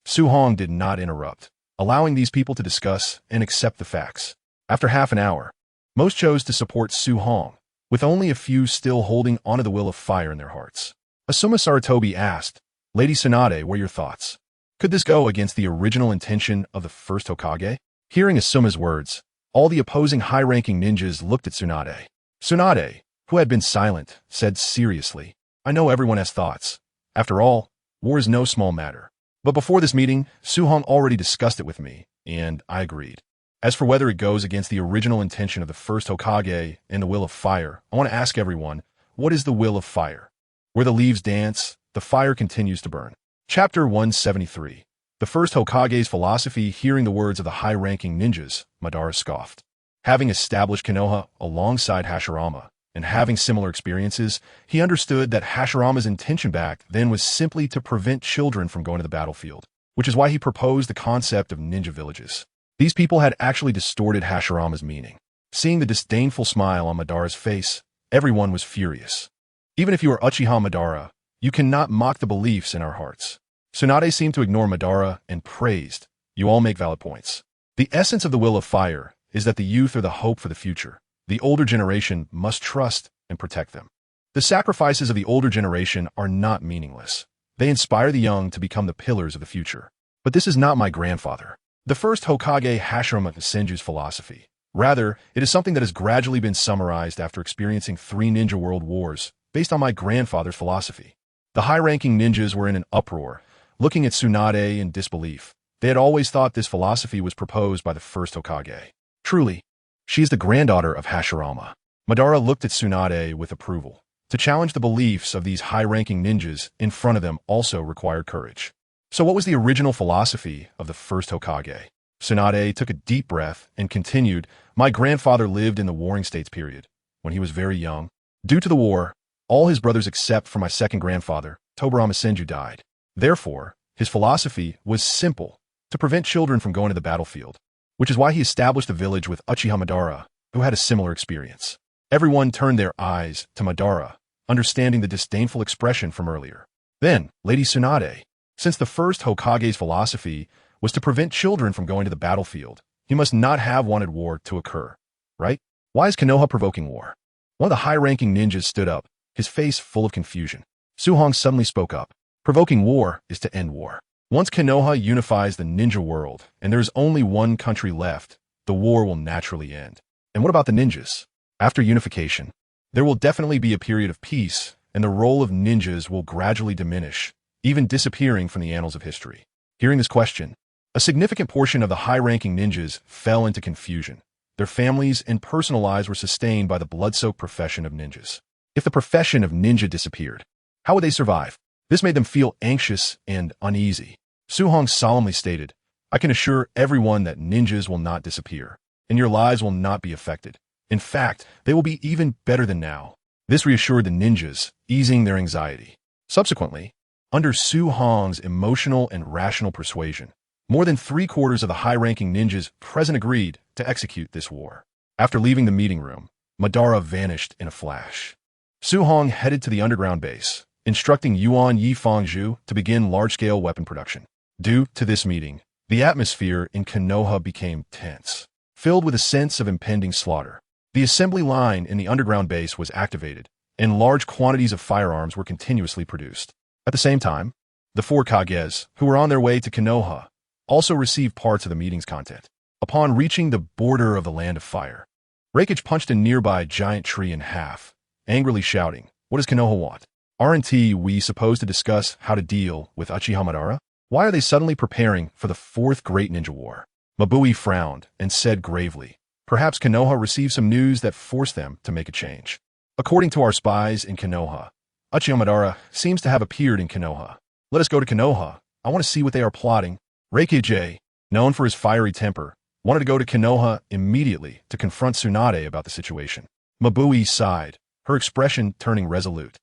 Su-hong did not interrupt, allowing these people to discuss and accept the facts. After half an hour, most chose to support Su-hong, with only a few still holding onto the will of fire in their hearts. Asuma Sarutobi asked, Lady Tsunade, what are your thoughts? Could this go against the original intention of the first Hokage? Hearing Asuma's words, all the opposing high-ranking ninjas looked at Tsunade. Tsunade, who had been silent, said seriously, I know everyone has thoughts. After all, war is no small matter. But before this meeting, Su-hong already discussed it with me, and I agreed. As for whether it goes against the original intention of the first Hokage and the will of fire, I want to ask everyone, what is the will of fire? Where the leaves dance, the fire continues to burn. Chapter 173. The first Hokage's philosophy. Hearing the words of the high-ranking ninjas, Madara scoffed. Having established Konoha alongside Hashirama, and having similar experiences, he understood that Hashirama's intention back then was simply to prevent children from going to the battlefield, which is why he proposed the concept of ninja villages. These people had actually distorted Hashirama's meaning. Seeing the disdainful smile on Madara's face, everyone was furious. Even if you are Uchiha Madara, you cannot mock the beliefs in our hearts. Tsunade seemed to ignore Madara and praised, you all make valid points. The essence of the will of fire is that the youth are the hope for the future. The older generation must trust and protect them. The sacrifices of the older generation are not meaningless. They inspire the young to become the pillars of the future. But this is not my grandfather, the first Hokage Hashirama Senju's philosophy. Rather, it is something that has gradually been summarized after experiencing 3 ninja world wars based on my grandfather's philosophy. The high-ranking ninjas were in an uproar, looking at Tsunade in disbelief. They had always thought this philosophy was proposed by the first Hokage. Truly, she is the granddaughter of Hashirama. Madara looked at Tsunade with approval. To challenge the beliefs of these high-ranking ninjas in front of them also required courage. So what was the original philosophy of the first Hokage? Tsunade took a deep breath and continued, "My grandfather lived in the Warring States period, when he was very young. Due to the war, all his brothers except for my second grandfather, Tobirama Senju, died. Therefore, his philosophy was simple, to prevent children from going to the battlefield, which is why he established a village with Uchiha Madara, who had a similar experience." Everyone turned their eyes to Madara, understanding the disdainful expression from earlier. Then, Lady Tsunade, since the first Hokage's philosophy was to prevent children from going to the battlefield, he must not have wanted war to occur, right? Why is Konoha provoking war? One of the high-ranking ninjas stood up, his face full of confusion. Suhong suddenly spoke up. Provoking war is to end war. Once Konoha unifies the ninja world, and there is only one country left, the war will naturally end. And what about the ninjas? After unification, there will definitely be a period of peace, and the role of ninjas will gradually diminish, even disappearing from the annals of history. Hearing this question, a significant portion of the high-ranking ninjas fell into confusion. Their families and personal lives were sustained by the blood-soaked profession of ninjas. If the profession of ninja disappeared, how would they survive? This made them feel anxious and uneasy. Suhong solemnly stated, "I can assure everyone that ninjas will not disappear, and your lives will not be affected. In fact, they will be even better than now." This reassured the ninjas, easing their anxiety. Subsequently, under Suhong's emotional and rational persuasion, more than 3/4 of the high-ranking ninjas present agreed to execute this war. After leaving the meeting room, Madara vanished in a flash. Suhong headed to the underground base, instructing Yuan Yifangzhu to begin large-scale weapon production. Due to this meeting, the atmosphere in Konoha became tense, filled with a sense of impending slaughter. The assembly line in the underground base was activated, and large quantities of firearms were continuously produced. At the same time, the 4 Kages, who were on their way to Konoha, also received parts of the meeting's content. Upon reaching the border of the Land of Fire, Hokage punched a nearby giant tree in half, angrily shouting, "What does Konoha want? Aren't we supposed to discuss how to deal with Uchiha Madara? Why are they suddenly preparing for the 4th Great Ninja War?" Mabui frowned and said gravely, "Perhaps Konoha received some news that forced them to make a change. According to our spies in Konoha, Uchiha Madara seems to have appeared in Konoha. Let us go to Konoha. I want to see what they are plotting." Hokage, known for his fiery temper, wanted to go to Konoha immediately to confront Tsunade about the situation. Mabui sighed, her expression turning resolute,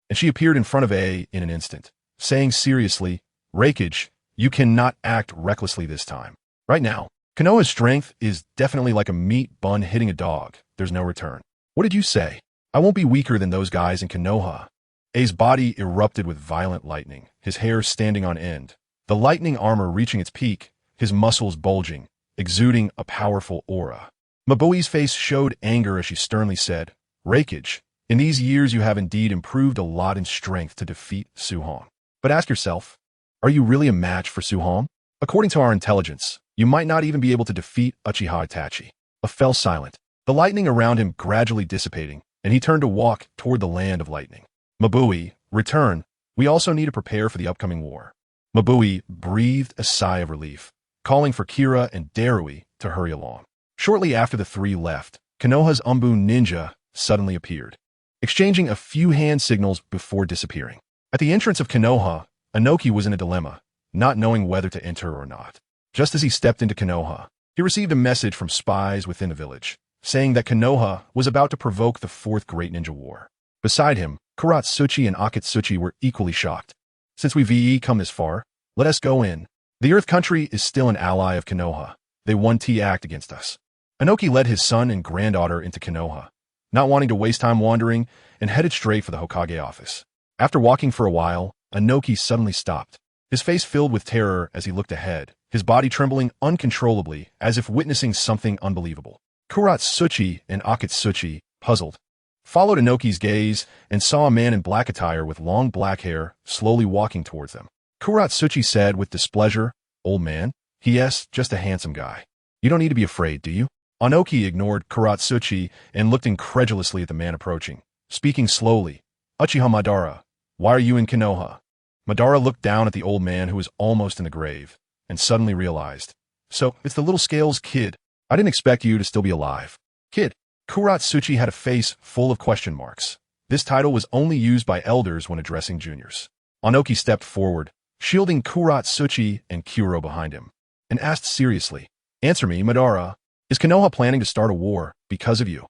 and she appeared in front of in an instant, saying seriously, "Hokage, you cannot act recklessly this time. Right now, Konoha's strength is definitely like a meat bun hitting a dog. There's no return." "What did you say? I won't be weaker than those guys in Konoha." A's body erupted with violent lightning, his hair standing on end, the lightning armor reaching its peak, his muscles bulging, exuding a powerful aura. Mabui's face showed anger as she sternly said, "Hokage, in these years you have indeed improved a lot in strength to defeat Suhong. But ask yourself, are you really a match for Suhong? According to our intelligence, you might not even be able to defeat Uchiha Itachi." A fell silent, the lightning around him gradually dissipating, and he turned to walk toward the land of lightning. "Mabui, return. We also need to prepare for the upcoming war." Mabui breathed a sigh of relief, calling for Kira and Darui to hurry along. Shortly after the 3 left, Konoha's Umbu ninja suddenly appeared, exchanging a few hand signals before disappearing. At the entrance of Konoha, Inoki was in a dilemma, not knowing whether to enter or not. Just as he stepped into Konoha, he received a message from spies within the village, saying that Konoha was about to provoke the 4th Great Ninja War. Beside him, Kuratsuchi and Akatsuchi were equally shocked. "Since we've come this far, let us go in. The Earth Country is still an ally of Konoha. They won't act against us." Inoki led his son and granddaughter into Konoha, not wanting to waste time wandering, and headed straight for the Hokage office. After walking for a while, Inoki suddenly stopped, his face filled with terror as he looked ahead, his body trembling uncontrollably as if witnessing something unbelievable. Kuratsuchi and Akatsuchi, puzzled, followed Inoki's gaze and saw a man in black attire with long black hair slowly walking towards them. Kuratsuchi said with displeasure, "Old man?" "Yes, just a handsome guy. You don't need to be afraid, do you?" Inoki ignored Kuratsuchi and looked incredulously at the man approaching, speaking slowly. "Uchiha Madara, why are you in Konoha?" Madara looked down at the old man who was almost in the grave, and suddenly realized, "So, it's the little Scales kid. I didn't expect you to still be alive." "Kid." Kuratsuchi had a face full of question marks. This title was only used by elders when addressing juniors. Onoki stepped forward, shielding Kuratsuchi and Kuro behind him, and asked seriously, "Answer me, Madara. Is Konoha planning to start a war because of you?"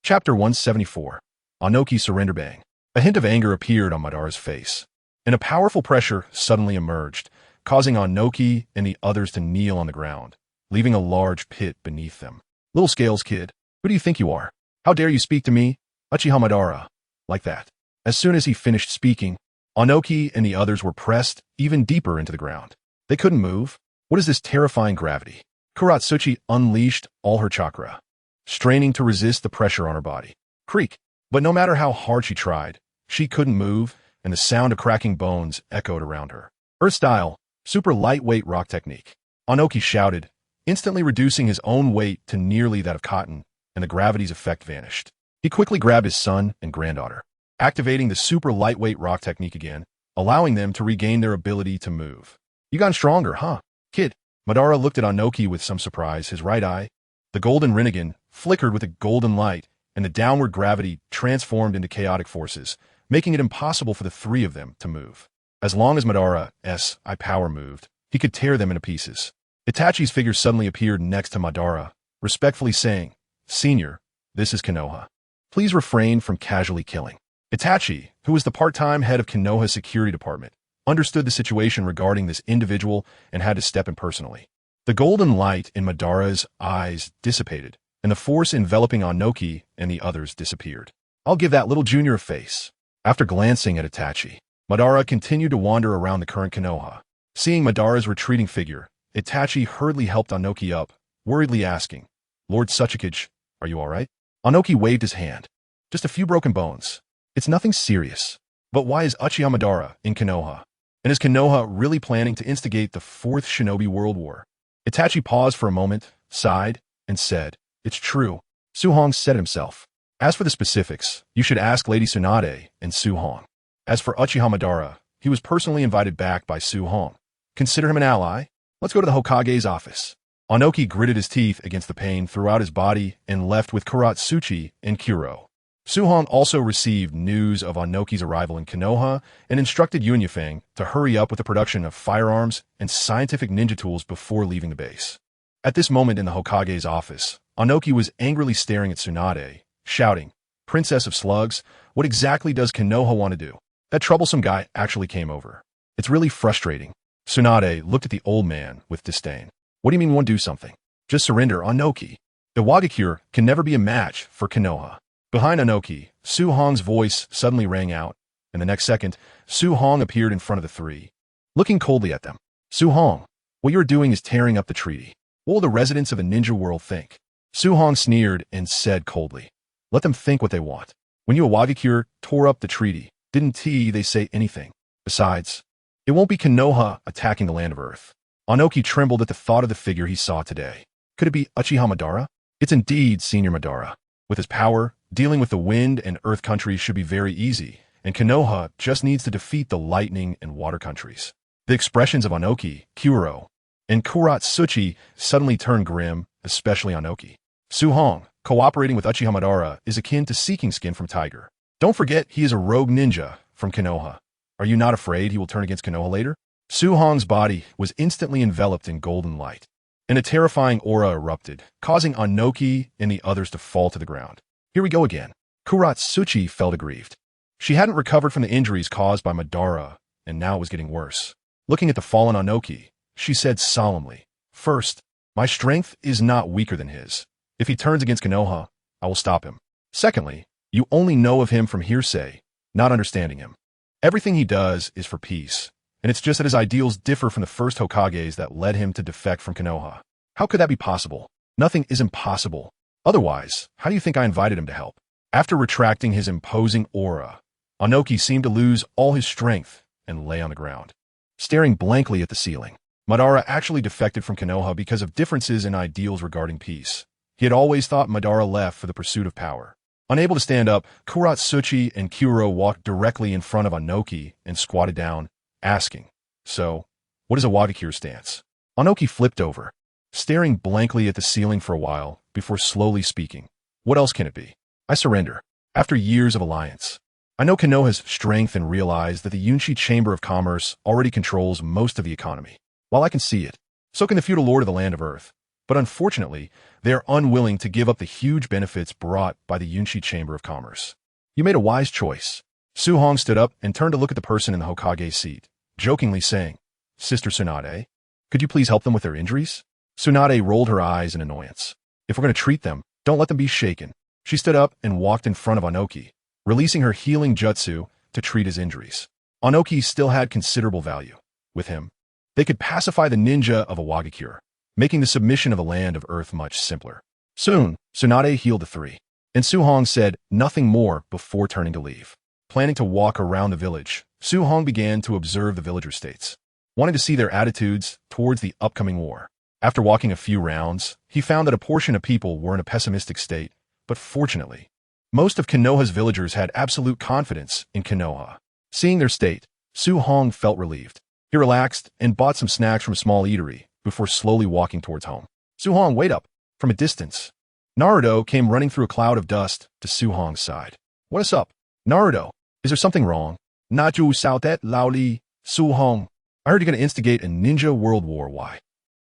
Chapter 174. Onoki Surrender Bang. A hint of anger appeared on Madara's face, and a powerful pressure suddenly emerged, causing Onoki and the others to kneel on the ground, leaving a large pit beneath them. "Little Scales kid, who do you think you are? How dare you speak to me, Uchiha Madara, like that?" As soon as he finished speaking, Onoki and the others were pressed even deeper into the ground. They couldn't move. What is this terrifying gravity? Kuratsuchi unleashed all her chakra, straining to resist the pressure on her body. Creak! But no matter how hard she tried, she couldn't move, and the sound of cracking bones echoed around her. Earth-style, super lightweight rock technique. Onoki shouted, instantly reducing his own weight to nearly that of cotton, and the gravity's effect vanished. He quickly grabbed his son and granddaughter, activating the super lightweight rock technique again, allowing them to regain their ability to move. "You gotten stronger, huh, kid?" Madara looked at Onoki with some surprise, his right eye, the golden Rinnegan, flickered with a golden light, and the downward gravity transformed into chaotic forces, making it impossible for the three of them to move. As long as Madara's eye power moved, he could tear them into pieces. Itachi's figure suddenly appeared next to Madara, respectfully saying, "Senior, this is Konoha. Please refrain from casually killing." Itachi, who was the part-time head of Konoha's security department, understood the situation regarding this individual and had to step in personally. The golden light in Madara's eyes dissipated, and the force enveloping Onoki and the others disappeared. "I'll give that little junior a face." After glancing at Itachi, Madara continued to wander around the current Konoha. Seeing Madara's retreating figure, Itachi hurriedly helped Onoki up, worriedly asking, "Lord Hokage, are you all right?" Onoki waved his hand. "Just a few broken bones. It's nothing serious." But why is Uchiha Madara in Konoha? And is Konoha really planning to instigate the Fourth Shinobi World War? Itachi paused for a moment, sighed, and said, "It's true." Suhong said himself. "As for the specifics, you should ask Lady Tsunade and Suhong." As for Uchiha Madara, he was personally invited back by Suhong. Consider him an ally? Let's go to the Hokage's office. Onoki gritted his teeth against the pain throughout his body and left with Kuratsuchi and Kuro. Suhong also received news of Onoki's arrival in Konoha and instructed Yun Yifeng to hurry up with the production of firearms and scientific ninja tools before leaving the base. At this moment in the Hokage's office, Onoki was angrily staring at Tsunade, shouting, "Princess of Slugs, what exactly does Konoha want to do? That troublesome guy actually came over. It's really frustrating." Tsunade looked at the old man with disdain. "What do you mean we want to do something? Just surrender, Onoki. The Wagakure can never be a match for Konoha." Behind Onoki, Suhong's voice suddenly rang out, and the next second, Suhong appeared in front of the three, looking coldly at them. "Suhong, what you're doing is tearing up the treaty. What will the residents of the ninja world think?" Suhong sneered and said coldly, "Let them think what they want. When you Wagakure tore up the treaty, didn't they say anything? Besides, it won't be Konoha attacking the land of Earth." Onoki trembled at the thought of the figure he saw today. Could it be Uchiha Madara? It's indeed Senior Madara. With his power, dealing with the wind and earth countries should be very easy, and Konoha just needs to defeat the lightning and water countries. The expressions of Onoki, Kuro, and Kuratsuchi suddenly turned grim, especially Onoki. Suhong, cooperating with Uchiha Madara, is akin to seeking skin from tiger. Don't forget he is a rogue ninja from Konoha. Are you not afraid he will turn against Konoha later? Suhong's body was instantly enveloped in golden light, and a terrifying aura erupted, causing Onoki and the others to fall to the ground. Here we go again. Kuratsuchi felt aggrieved. She hadn't recovered from the injuries caused by Madara, and now it was getting worse. Looking at the fallen Onoki, she said solemnly, "First, my strength is not weaker than his. If he turns against Konoha, I will stop him. Secondly, you only know of him from hearsay, not understanding him. Everything he does is for peace, and it's just that his ideals differ from the first Hokages that led him to defect from Konoha. How could that be possible? Nothing is impossible. Otherwise, how do you think I invited him to help?" After retracting his imposing aura, Onoki seemed to lose all his strength and lay on the ground, staring blankly at the ceiling. Madara actually defected from Konoha because of differences in ideals regarding peace. He had always thought Madara left for the pursuit of power. Unable to stand up, Kuratsuchi and Kuro walked directly in front of Onoki and squatted down, asking, "So, what is a Wagakure stance?" Onoki flipped over, staring blankly at the ceiling for a while before slowly speaking. What else can it be? I surrender. After years of alliance, I know Konoha's strength and realize that the Yunshi Chamber of Commerce already controls most of the economy. While I can see it, so can the feudal lord of the land of Earth. But unfortunately, they are unwilling to give up the huge benefits brought by the Yunshi Chamber of Commerce. You made a wise choice. Su Hong stood up and turned to look at the person in the Hokage seat, jokingly saying, Sister Tsunade, could you please help them with their injuries? Tsunade rolled her eyes in annoyance. If we're going to treat them, don't let them be shaken. She stood up and walked in front of Onoki, releasing her healing jutsu to treat his injuries. Onoki still had considerable value. With him, they could pacify the ninja of Awagakure, making the submission of the land of Earth much simpler. Soon, Tsunade healed the three, and Su Hong said nothing more before turning to leave. Planning to walk around the village, Su Hong began to observe the villager states, wanting to see their attitudes towards the upcoming war. After walking a few rounds, he found that a portion of people were in a pessimistic state, but fortunately, most of Konoha's villagers had absolute confidence in Konoha. Seeing their state, Su Hong felt relieved. He relaxed and bought some snacks from a small eatery before slowly walking towards home. Su Hong, wait up! From a distance, Naruto came running through a cloud of dust to Su Hong's side. What is up? Naruto, is there something wrong? Naju Sautet Laoli, Su Hong. I heard you're going to instigate a ninja world war. Why?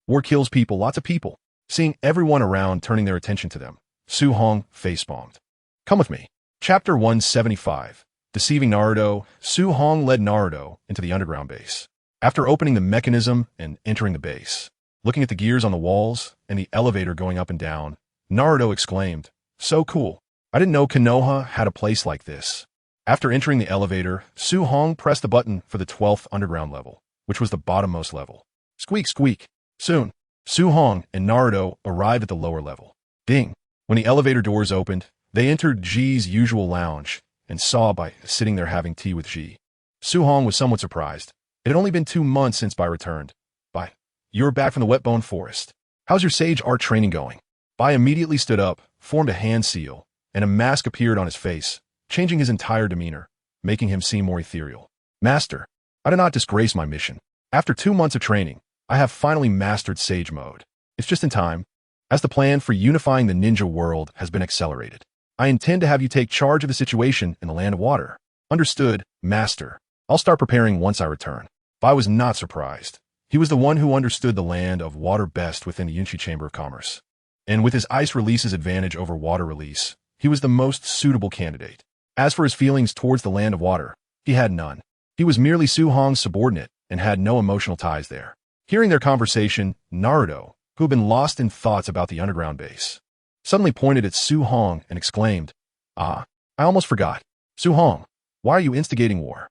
War kills people, lots of people. Seeing everyone around turning their attention to them, Su Hong face-bombed. Come with me. Chapter 175. Deceiving Naruto, Su Hong led Naruto into the underground base. After opening the mechanism and entering the base, looking at the gears on the walls and the elevator going up and down, Naruto exclaimed, so cool. I didn't know Konoha had a place like this. After entering the elevator, Su Hong pressed the button for the 12th underground level, which was the bottommost level. Squeak, squeak. Soon, Su Hong and Naruto arrived at the lower level. Ding. When the elevator doors opened, they entered Ji's usual lounge and saw Bai sitting there having tea with Ji. Su Hong was somewhat surprised. It had only been 2 months since Bai returned. Bai, you're back from the Wetbone Forest. How's your sage art training going? Bai immediately stood up, formed a hand seal, and a mask appeared on his face, changing his entire demeanor, making him seem more ethereal. Master, I did not disgrace my mission. After 2 months of training, I have finally mastered Sage Mode. It's just in time, as the plan for unifying the ninja world has been accelerated. I intend to have you take charge of the situation in the Land of Water. Understood, Master. I'll start preparing once I return. Bai was not surprised. He was the one who understood the Land of Water best within the Yunshi Chamber of Commerce. And with his ice release's advantage over water release, he was the most suitable candidate. As for his feelings towards the Land of Water, he had none. He was merely Su Hong's subordinate and had no emotional ties there. Hearing their conversation, Naruto, who had been lost in thoughts about the underground base, suddenly pointed at Su Hong and exclaimed, I almost forgot. Su Hong, why are you instigating war?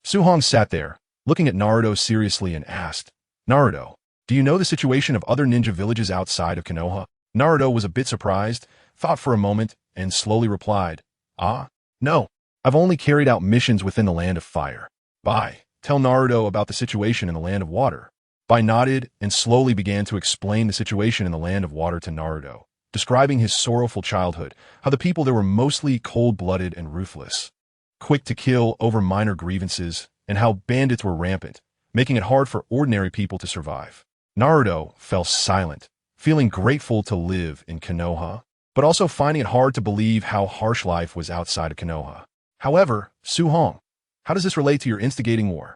Su Hong sat there, looking at Naruto seriously and asked, Naruto, do you know the situation of other ninja villages outside of Konoha? Naruto was a bit surprised, thought for a moment, and slowly replied, no. I've only carried out missions within the Land of Fire. Bai, tell Naruto about the situation in the Land of Water. Bai nodded and slowly began to explain the situation in the Land of Water to Naruto, describing his sorrowful childhood, how the people there were mostly cold-blooded and ruthless, quick to kill over minor grievances, and how bandits were rampant, making it hard for ordinary people to survive. Naruto fell silent, feeling grateful to live in Konoha, but also finding it hard to believe how harsh life was outside of Konoha. However, Su Hong, how does this relate to your instigating war?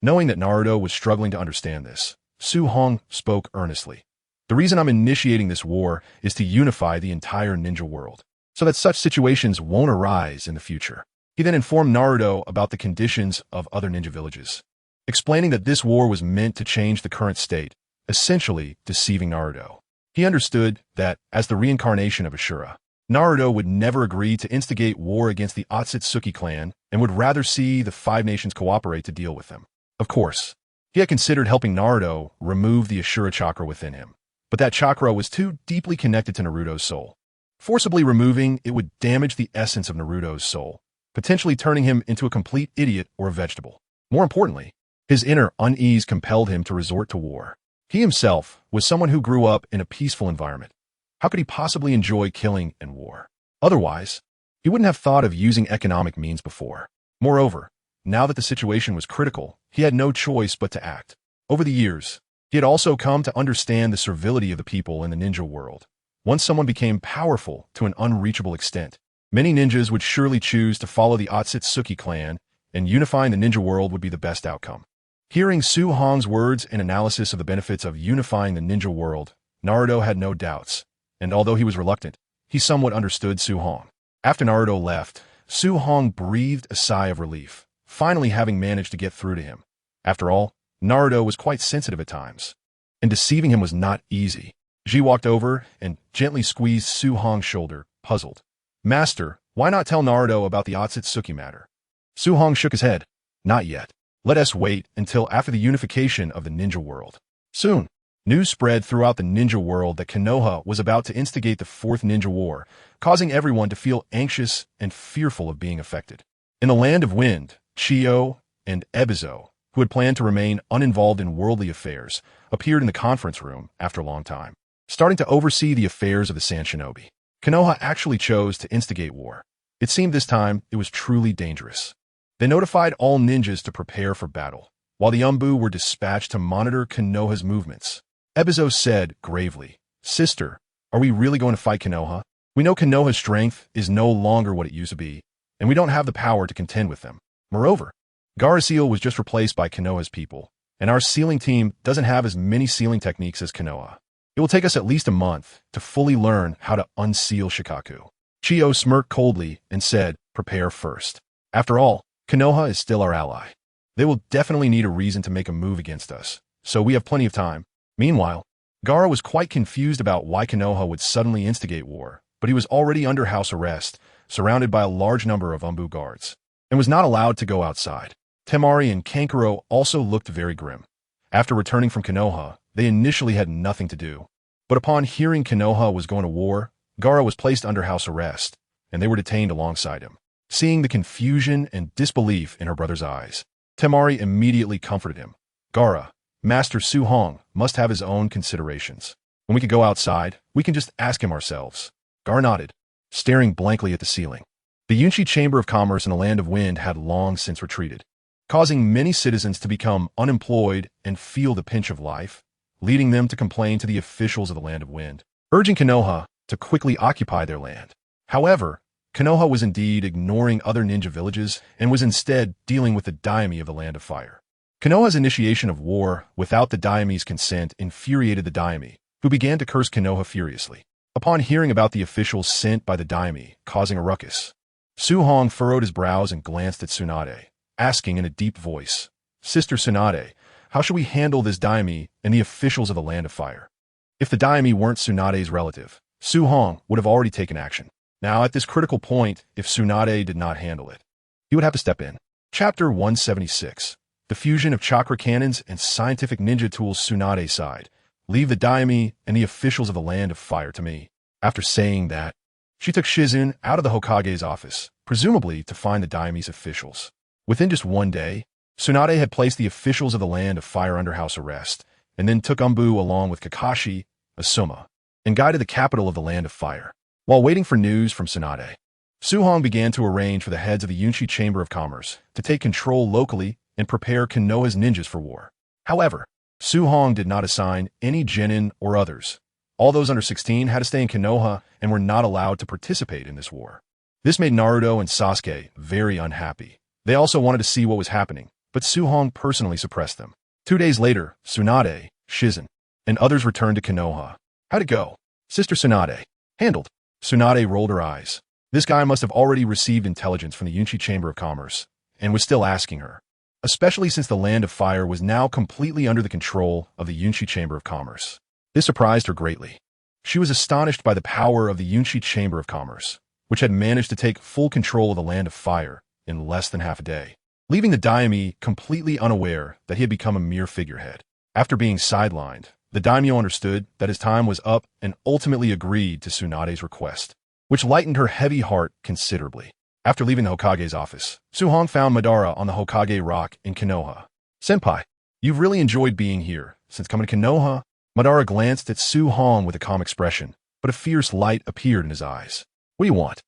Knowing that Naruto was struggling to understand this, Su Hong spoke earnestly. The reason I'm initiating this war is to unify the entire ninja world, so that such situations won't arise in the future. He then informed Naruto about the conditions of other ninja villages, explaining that this war was meant to change the current state, essentially deceiving Naruto. He understood that, as the reincarnation of Ashura, Naruto would never agree to instigate war against the Otsutsuki clan and would rather see the 5 nations cooperate to deal with them. Of course, he had considered helping Naruto remove the Ashura chakra within him, but that chakra was too deeply connected to Naruto's soul. Forcibly removing it would damage the essence of Naruto's soul, potentially turning him into a complete idiot or a vegetable. More importantly, his inner unease compelled him to resort to war. He himself was someone who grew up in a peaceful environment. How could he possibly enjoy killing and war? Otherwise, he wouldn't have thought of using economic means before. Moreover, now that the situation was critical, he had no choice but to act. Over the years, he had also come to understand the servility of the people in the ninja world, Once someone became powerful to an unreachable extent, many ninjas would surely choose to follow the Otsutsuki clan, and unifying the ninja world would be the best outcome. Hearing Su Hong's words and analysis of the benefits of unifying the ninja world, Naruto had no doubts, and although he was reluctant, he somewhat understood Su Hong. After Naruto left, Su Hong breathed a sigh of relief, finally having managed to get through to him. After all, Naruto was quite sensitive at times, and deceiving him was not easy. Ji walked over and gently squeezed Su Hong's shoulder, puzzled. "Master, why not tell Naruto about the Otsutsuki matter?" Su Hong shook his head. "Not yet. Let us wait until after the unification of the ninja world." Soon, news spread throughout the ninja world that Konoha was about to instigate the Fourth Ninja War, causing everyone to feel anxious and fearful of being affected. In the Land of Wind, Chiyo and Ebizo, who had planned to remain uninvolved in worldly affairs, appeared in the conference room after a long time, starting to oversee the affairs of the Sand Shinobi. Konoha actually chose to instigate war. It seemed this time it was truly dangerous. They notified all ninjas to prepare for battle, while the Umbu were dispatched to monitor Konoha's movements. Ebizo said gravely, "Sister, are we really going to fight Konoha? We know Konoha's strength is no longer what it used to be, and we don't have the power to contend with them. Moreover, Garasiel was just replaced by Konoha's people, and our sealing team doesn't have as many sealing techniques as Konoha. It will take us at least a month to fully learn how to unseal Shikaku." Chiyo smirked coldly and said, "Prepare first. After all, Konoha is still our ally. They will definitely need a reason to make a move against us, so we have plenty of time." Meanwhile, Gaara was quite confused about why Konoha would suddenly instigate war, but he was already under house arrest, surrounded by a large number of Umbu guards, and was not allowed to go outside. Temari and Kankuro also looked very grim. After returning from Konoha, they initially had nothing to do, but upon hearing Konoha was going to war, Gaara was placed under house arrest, and they were detained alongside him. Seeing the confusion and disbelief in her brother's eyes, Temari immediately comforted him. "Gaara, Master Su Hong must have his own considerations. When we could go outside, we can just ask him ourselves." Gaara nodded, staring blankly at the ceiling. The Yunshi Chamber of Commerce in the Land of Wind had long since retreated, causing many citizens to become unemployed and feel the pinch of life, leading them to complain to the officials of the Land of Wind, urging Konoha to quickly occupy their land. However, Konoha was indeed ignoring other ninja villages and was instead dealing with the daime of the Land of Fire. Konoha's initiation of war without the daime's consent infuriated the daime, who began to curse Konoha furiously. Upon hearing about the officials sent by the daime causing a ruckus, Su Hong furrowed his brows and glanced at Tsunade, asking in a deep voice, "Sister Tsunade, how should we handle this daime and the officials of the Land of Fire?" If the daime weren't Tsunade's relative, Su Hong would have already taken action. Now, at this critical point, if Tsunade did not handle it, he would have to step in. Chapter 176. The fusion of chakra cannons and scientific ninja tools. Tsunade sighed. "Leave the daime and the officials of the Land of Fire to me." After saying that, she took Shizun out of the Hokage's office, presumably to find the daime's officials. Within just one day, Tsunade had placed the officials of the Land of Fire under house arrest, and then took Umbu along with Kakashi, Asuma, and guided the capital of the Land of Fire. While waiting for news from Tsunade, Su Hong began to arrange for the heads of the Yunshi Chamber of Commerce to take control locally and prepare Konoha's ninjas for war. However, Su Hong did not assign any genin or others. All those under 16 had to stay in Konoha and were not allowed to participate in this war. This made Naruto and Sasuke very unhappy. They also wanted to see what was happening, but Su Hong personally suppressed them. 2 days later, Tsunade, Shizun, and others returned to Konoha. "How'd it go, Sister Tsunade?" "Handled." Tsunade rolled her eyes. This guy must have already received intelligence from the Yunshi Chamber of Commerce, and was still asking her, especially since the Land of Fire was now completely under the control of the Yunshi Chamber of Commerce. This surprised her greatly. She was astonished by the power of the Yunshi Chamber of Commerce, which had managed to take full control of the Land of Fire in less than half a day, leaving the daime completely unaware that he had become a mere figurehead. After being sidelined, the daimyo understood that his time was up and ultimately agreed to Tsunade's request, which lightened her heavy heart considerably. After leaving the Hokage's office, Su Hong found Madara on the Hokage Rock in Konoha. "Senpai, you've really enjoyed being here since coming to Konoha?" Madara glanced at Su Hong with a calm expression, but a fierce light appeared in his eyes. "What do you want?"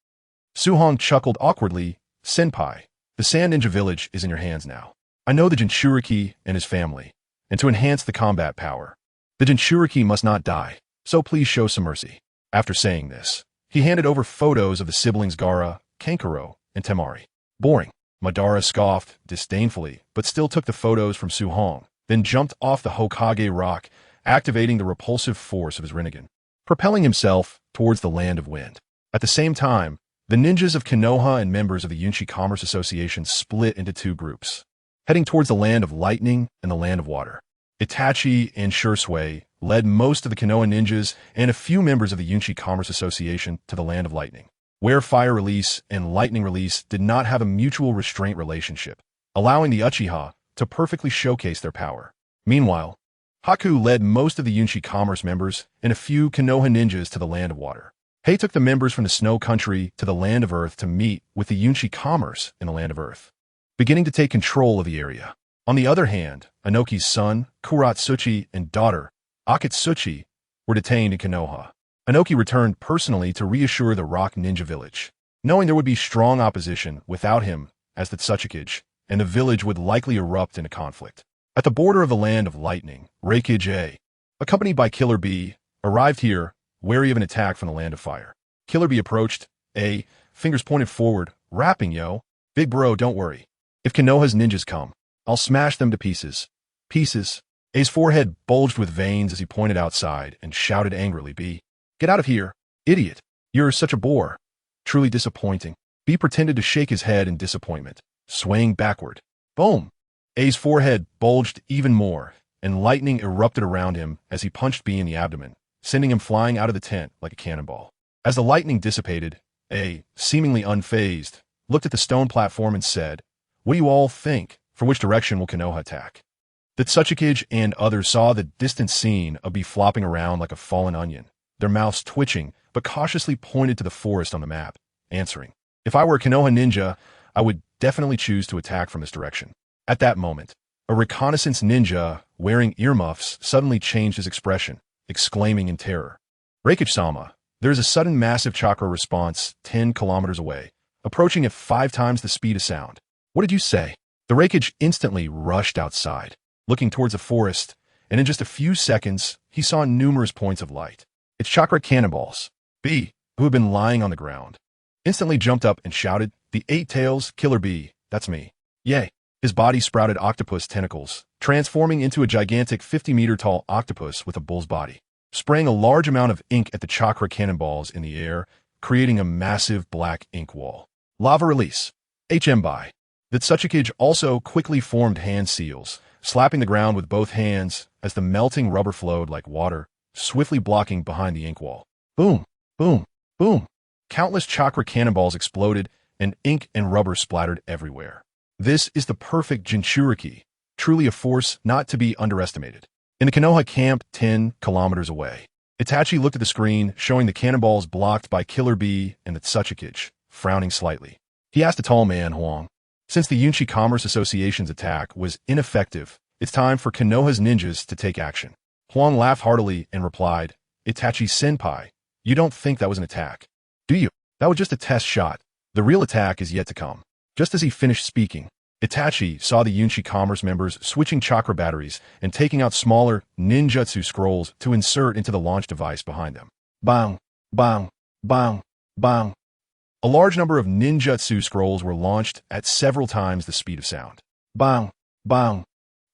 Su Hong chuckled awkwardly. "Senpai, the Sand Ninja Village is in your hands now. I know the Jinchuriki and his family, and to enhance the combat power, the Jinchuriki must not die, so please show some mercy." After saying this, he handed over photos of the siblings Gaara, Kankuro, and Temari. Boring. Madara scoffed disdainfully, but still took the photos from Su Hong, then jumped off the Hokage rock, activating the repulsive force of his Rinnegan, propelling himself towards the Land of Wind. At the same time, the ninjas of Konoha and members of the Yunchi Commerce Association split into two groups, heading towards the Land of Lightning and the Land of Water. Itachi and Shursui led most of the Konoha ninjas and a few members of the Yunchi Commerce Association to the Land of Lightning, where Fire Release and Lightning Release did not have a mutual restraint relationship, allowing the Uchiha to perfectly showcase their power. Meanwhile, Haku led most of the Yunchi Commerce members and a few Konoha ninjas to the Land of Water. Hei took the members from the Snow Country to the Land of Earth to meet with the Yunchi Commerce in the Land of Earth, beginning to take control of the area. On the other hand, Inoki's son, Kuratsuchi, and daughter, Akatsuchi, were detained in Konoha. Inoki returned personally to reassure the Rock Ninja Village, knowing there would be strong opposition without him as the Tsukage, and the village would likely erupt into conflict. At the border of the Land of Lightning, Reikage A, accompanied by Killer B, arrived here, wary of an attack from the Land of Fire. Killer B approached A, fingers pointed forward, rapping, "Yo, big bro, don't worry. If Konoha's ninjas come, I'll smash them to pieces." Pieces. A's forehead bulged with veins as he pointed outside and shouted angrily, "B, get out of here, idiot. You're such a bore." Truly disappointing. B pretended to shake his head in disappointment, swaying backward. Boom! A's forehead bulged even more, and lightning erupted around him as he punched B in the abdomen, sending him flying out of the tent like a cannonball. As the lightning dissipated, A, seemingly unfazed, looked at the stone platform and said, "What do you all think? From which direction will Konoha attack?" The Tsukage and others saw the distant scene of B flopping around like a fallen onion, their mouths twitching, but cautiously pointed to the forest on the map, answering, "If I were a Konoha ninja, I would definitely choose to attack from this direction." At that moment, a reconnaissance ninja wearing earmuffs suddenly changed his expression, exclaiming in terror, "Reikage-sama, there is a sudden massive chakra response 10 kilometers away, approaching at 5 times the speed of sound." "What did you say?" The Reikage instantly rushed outside, looking towards the forest, and in just a few seconds, he saw numerous points of light. It's chakra cannonballs. B, who had been lying on the ground, instantly jumped up and shouted, "The 8 tails, Killer B, that's me." Yay! His body sprouted octopus tentacles, transforming into a gigantic 50-meter-tall octopus with a bull's body, spraying a large amount of ink at the chakra cannonballs in the air, creating a massive black ink wall. Lava release. HM-by. The Tsukage also quickly formed hand seals, slapping the ground with both hands as the melting rubber flowed like water, swiftly blocking behind the ink wall. Boom, boom, boom. Countless chakra cannonballs exploded, and ink and rubber splattered everywhere. This is the perfect Jinchuriki, truly a force not to be underestimated. In the Konoha camp 10 kilometers away, Itachi looked at the screen showing the cannonballs blocked by Killer B and the Tsukage, frowning slightly. He asked the tall man, "Huang, since the Yunchi Commerce Association's attack was ineffective, it's time for Konoha's ninjas to take action." Huang laughed heartily and replied, "Itachi-senpai, you don't think that was an attack, do you? That was just a test shot. The real attack is yet to come." Just as he finished speaking, Itachi saw the Yunchi Commerce members switching chakra batteries and taking out smaller ninjutsu scrolls to insert into the launch device behind them. Bang, bang, bang, bang. A large number of ninjutsu scrolls were launched at several times the speed of sound. Bang, bang.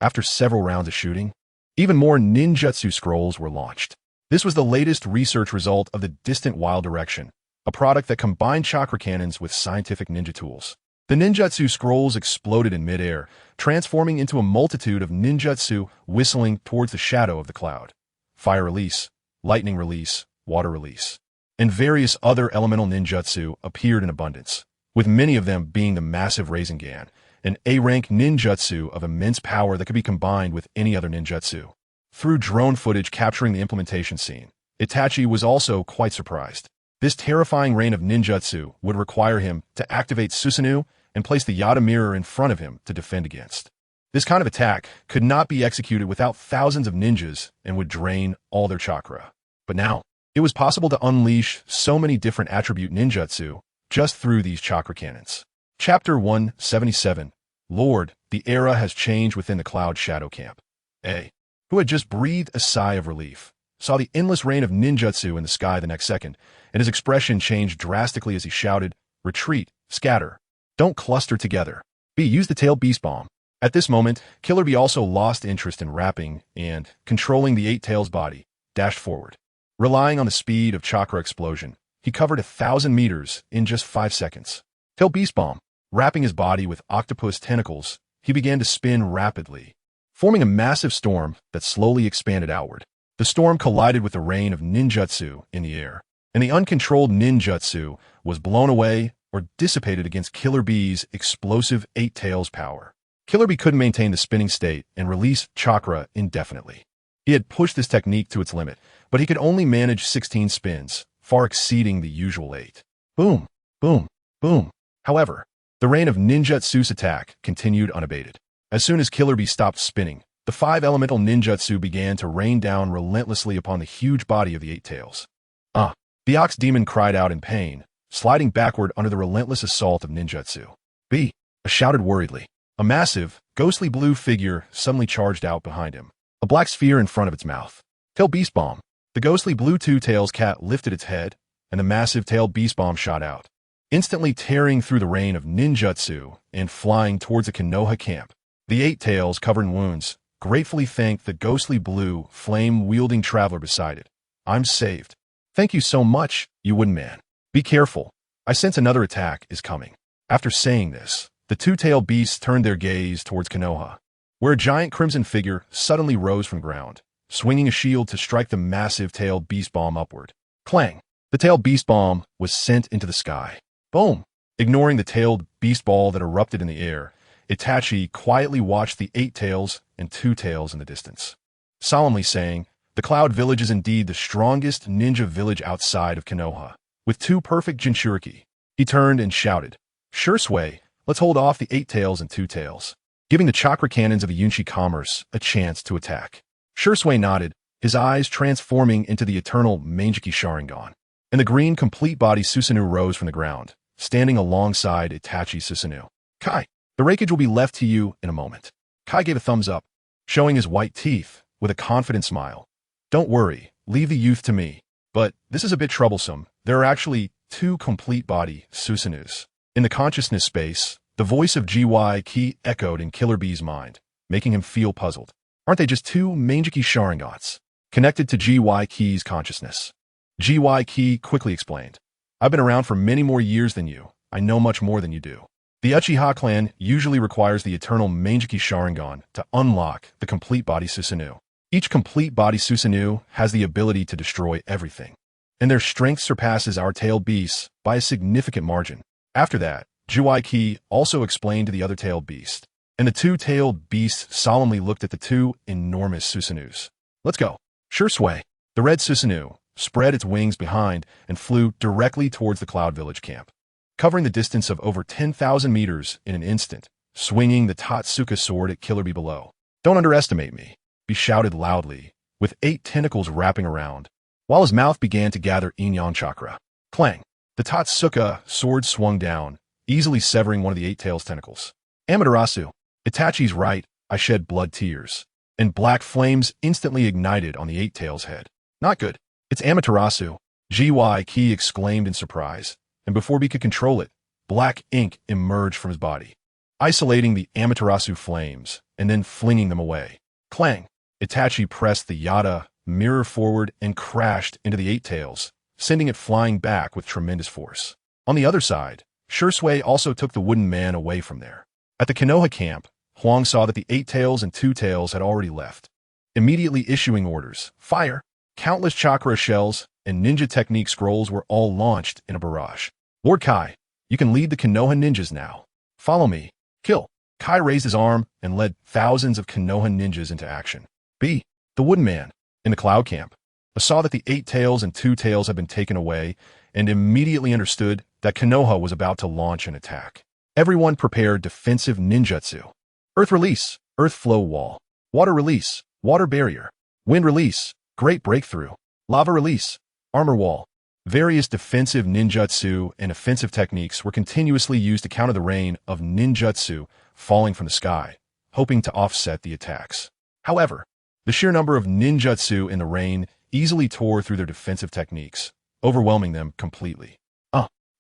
After several rounds of shooting, even more ninjutsu scrolls were launched. This was the latest research result of the Distant Wild Direction, a product that combined chakra cannons with scientific ninja tools. The ninjutsu scrolls exploded in midair, transforming into a multitude of ninjutsu whistling towards the shadow of the cloud. Fire release, lightning release, water release, and various other elemental ninjutsu appeared in abundance, with many of them being the massive Rasengan, an A-rank ninjutsu of immense power that could be combined with any other ninjutsu. Through drone footage capturing the implementation scene, Itachi was also quite surprised. This terrifying rain of ninjutsu would require him to activate Susanoo and place the Yada mirror in front of him to defend against. This kind of attack could not be executed without thousands of ninjas and would drain all their chakra. But now, it was possible to unleash so many different attribute ninjutsu just through these chakra cannons. Chapter 177. Lord, the era has changed within the Cloud Shadow Camp. A, who had just breathed a sigh of relief, saw the endless rain of ninjutsu in the sky the next second, and his expression changed drastically as he shouted, "Retreat, scatter. Don't cluster together. B, use the tail beast bomb." At this moment, Killer Bee also lost interest in rapping and, controlling the Eight Tails body, dashed forward. Relying on the speed of chakra explosion, he covered 1,000 meters in just 5 seconds. Tail beast bomb. Wrapping his body with octopus tentacles, he began to spin rapidly, forming a massive storm that slowly expanded outward. The storm collided with the rain of ninjutsu in the air, and the uncontrolled ninjutsu was blown away or dissipated against Killer Bee's explosive Eight Tails power. Killer Bee couldn't maintain the spinning state and release chakra indefinitely. He had pushed this technique to its limit, but he could only manage 16 spins, far exceeding the usual 8. Boom, boom, boom. However, the rain of ninjutsu's attack continued unabated. As soon as Killer Bee stopped spinning, the 5 elemental ninjutsu began to rain down relentlessly upon the huge body of the Eight Tails. The ox demon cried out in pain, sliding backward under the relentless assault of ninjutsu. B, shouted worriedly. A massive, ghostly blue figure suddenly charged out behind him, a black sphere in front of its mouth. Tail beast bomb. The ghostly blue two-tails cat lifted its head, and the massive tail beast bomb shot out, instantly tearing through the rain of ninjutsu and flying towards the Konoha camp. The Eight Tails, covered in wounds, gratefully thanked the ghostly blue, flame-wielding traveler beside it. "I'm saved. Thank you so much, you wooden man. Be careful. I sense another attack is coming." After saying this, the two-tailed beasts turned their gaze towards Konoha, where a giant crimson figure suddenly rose from ground, swinging a shield to strike the massive tailed beast bomb upward. Clang! The tailed beast bomb was sent into the sky. Boom! Ignoring the tailed beast ball that erupted in the air, Itachi quietly watched the Eight Tails and Two Tails in the distance, solemnly saying, "The Cloud Village is indeed the strongest ninja village outside of Konoha, with 2 perfect Jinchuriki." He turned and shouted, "Sure sway, let's hold off the Eight Tails and Two Tails," giving the chakra cannons of the Yunchi commerce a chance to attack. Shursui nodded, his eyes transforming into the eternal Mangeki Sharingan, and the green complete body Susanoo rose from the ground, standing alongside Itachi Susanoo. "Kai, the rakeage will be left to you in a moment." Kai gave a thumbs up, showing his white teeth with a confident smile. "Don't worry, leave the youth to me. But this is a bit troublesome. There are actually 2 complete body Susanoos." In the consciousness space, the voice of GY Ki echoed in Killer Bee's mind, making him feel puzzled. Aren't they just 2 Mangeki Sharingans connected to GY Ki's consciousness? GY Ki quickly explained, "I've been around for many more years than you. I know much more than you do. The Uchiha clan usually requires the eternal Mangeki Sharingan to unlock the complete body Susanoo. Each complete body Susanoo has the ability to destroy everything, and their strength surpasses our tailed beasts by a significant margin." After that, GY Ki also explained to the other tailed beast, and the 2 tailed beasts solemnly looked at the 2 enormous Susanoos. "Let's go." Sure sway. The red Susanoo spread its wings behind and flew directly towards the Cloud Village camp, covering the distance of over 10,000 meters in an instant, swinging the Tatsuka sword at Killer Bee below. "Don't underestimate me," he shouted loudly, with 8 tentacles wrapping around, while his mouth began to gather yin-yang chakra. Clang! The Tatsuka sword swung down, easily severing one of the Eight Tails tentacles. "Amaterasu." Itachi's right, I shed blood tears, and black flames instantly ignited on the Eight Tails head. "Not good. It's Amaterasu," GY Ki exclaimed in surprise, and before he could control it, black ink emerged from his body, isolating the Amaterasu flames and then flinging them away. Clang! Itachi pressed the Yada mirror forward and crashed into the Eight Tails, sending it flying back with tremendous force. On the other side, Shursui also took the wooden man away from there. At the Konoha camp, Huang saw that the Eight Tails and Two Tails had already left, immediately issuing orders. Fire! Countless chakra shells and ninja technique scrolls were all launched in a barrage. "Lord Kai, you can lead the Konoha ninjas now. Follow me. Kill." Kai raised his arm and led thousands of Konoha ninjas into action. B, the wooden man, in the cloud camp, saw that the Eight Tails and Two Tails had been taken away and immediately understood that Konoha was about to launch an attack. Everyone prepared defensive ninjutsu. Earth release, earth flow wall. Water release, water barrier. Wind release, great breakthrough. Lava release, armor wall. Various defensive ninjutsu and offensive techniques were continuously used to counter the rain of ninjutsu falling from the sky, hoping to offset the attacks. However, the sheer number of ninjutsu in the rain easily tore through their defensive techniques, overwhelming them completely.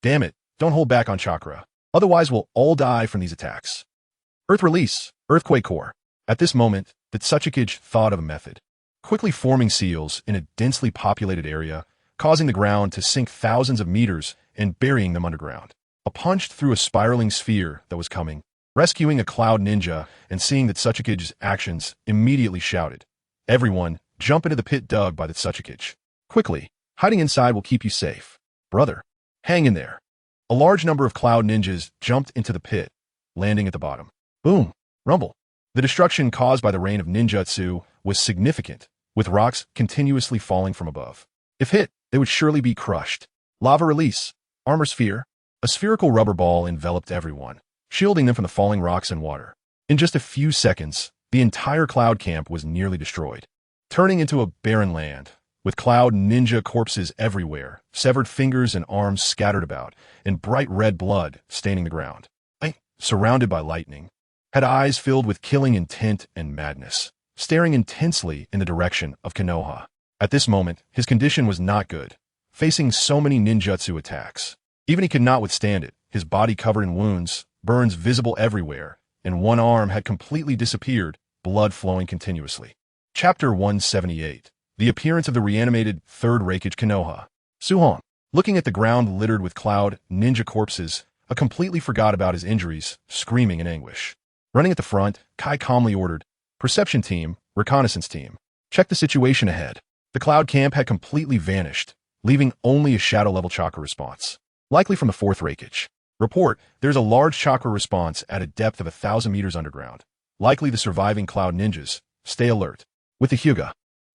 Damn it, don't hold back on chakra. Otherwise we'll all die from these attacks. Earth release, earthquake core. At this moment, the Hokage thought of a method. Quickly forming seals in a densely populated area, causing the ground to sink thousands of meters and burying them underground. Punched through a spiraling sphere that was coming, rescuing a cloud ninja and seeing the Hokage's actions, immediately shouted, "Everyone, jump into the pit dug by the Hokage. Quickly, hiding inside will keep you safe. Brother, hang in there." A large number of cloud ninjas jumped into the pit, landing at the bottom. Boom! Rumble. The destruction caused by the rain of ninjutsu was significant, with rocks continuously falling from above. If hit, they would surely be crushed. Lava release. Armor sphere. A spherical rubber ball enveloped everyone, shielding them from the falling rocks and water. In just a few seconds, the entire cloud camp was nearly destroyed, turning into a barren land, with cloud ninja corpses everywhere, severed fingers and arms scattered about, and bright red blood staining the ground. Surrounded by lightning, had eyes filled with killing intent and madness, staring intensely in the direction of Konoha. At this moment, his condition was not good, facing so many ninjutsu attacks. Even he could not withstand it, his body covered in wounds, burns visible everywhere, and one arm had completely disappeared, blood flowing continuously. Chapter 178. The appearance of the reanimated third Hokage Konoha. Suhong, looking at the ground littered with cloud ninja corpses, completely forgot about his injuries, screaming in anguish. Running at the front, Kai calmly ordered, "Perception team, reconnaissance team, check the situation ahead." The cloud camp had completely vanished, leaving only a shadow-level chakra response, likely from the fourth Hokage. Report, there's a large chakra response at a depth of 1,000 meters underground. Likely the surviving cloud ninjas. Stay alert. With the Hyuga,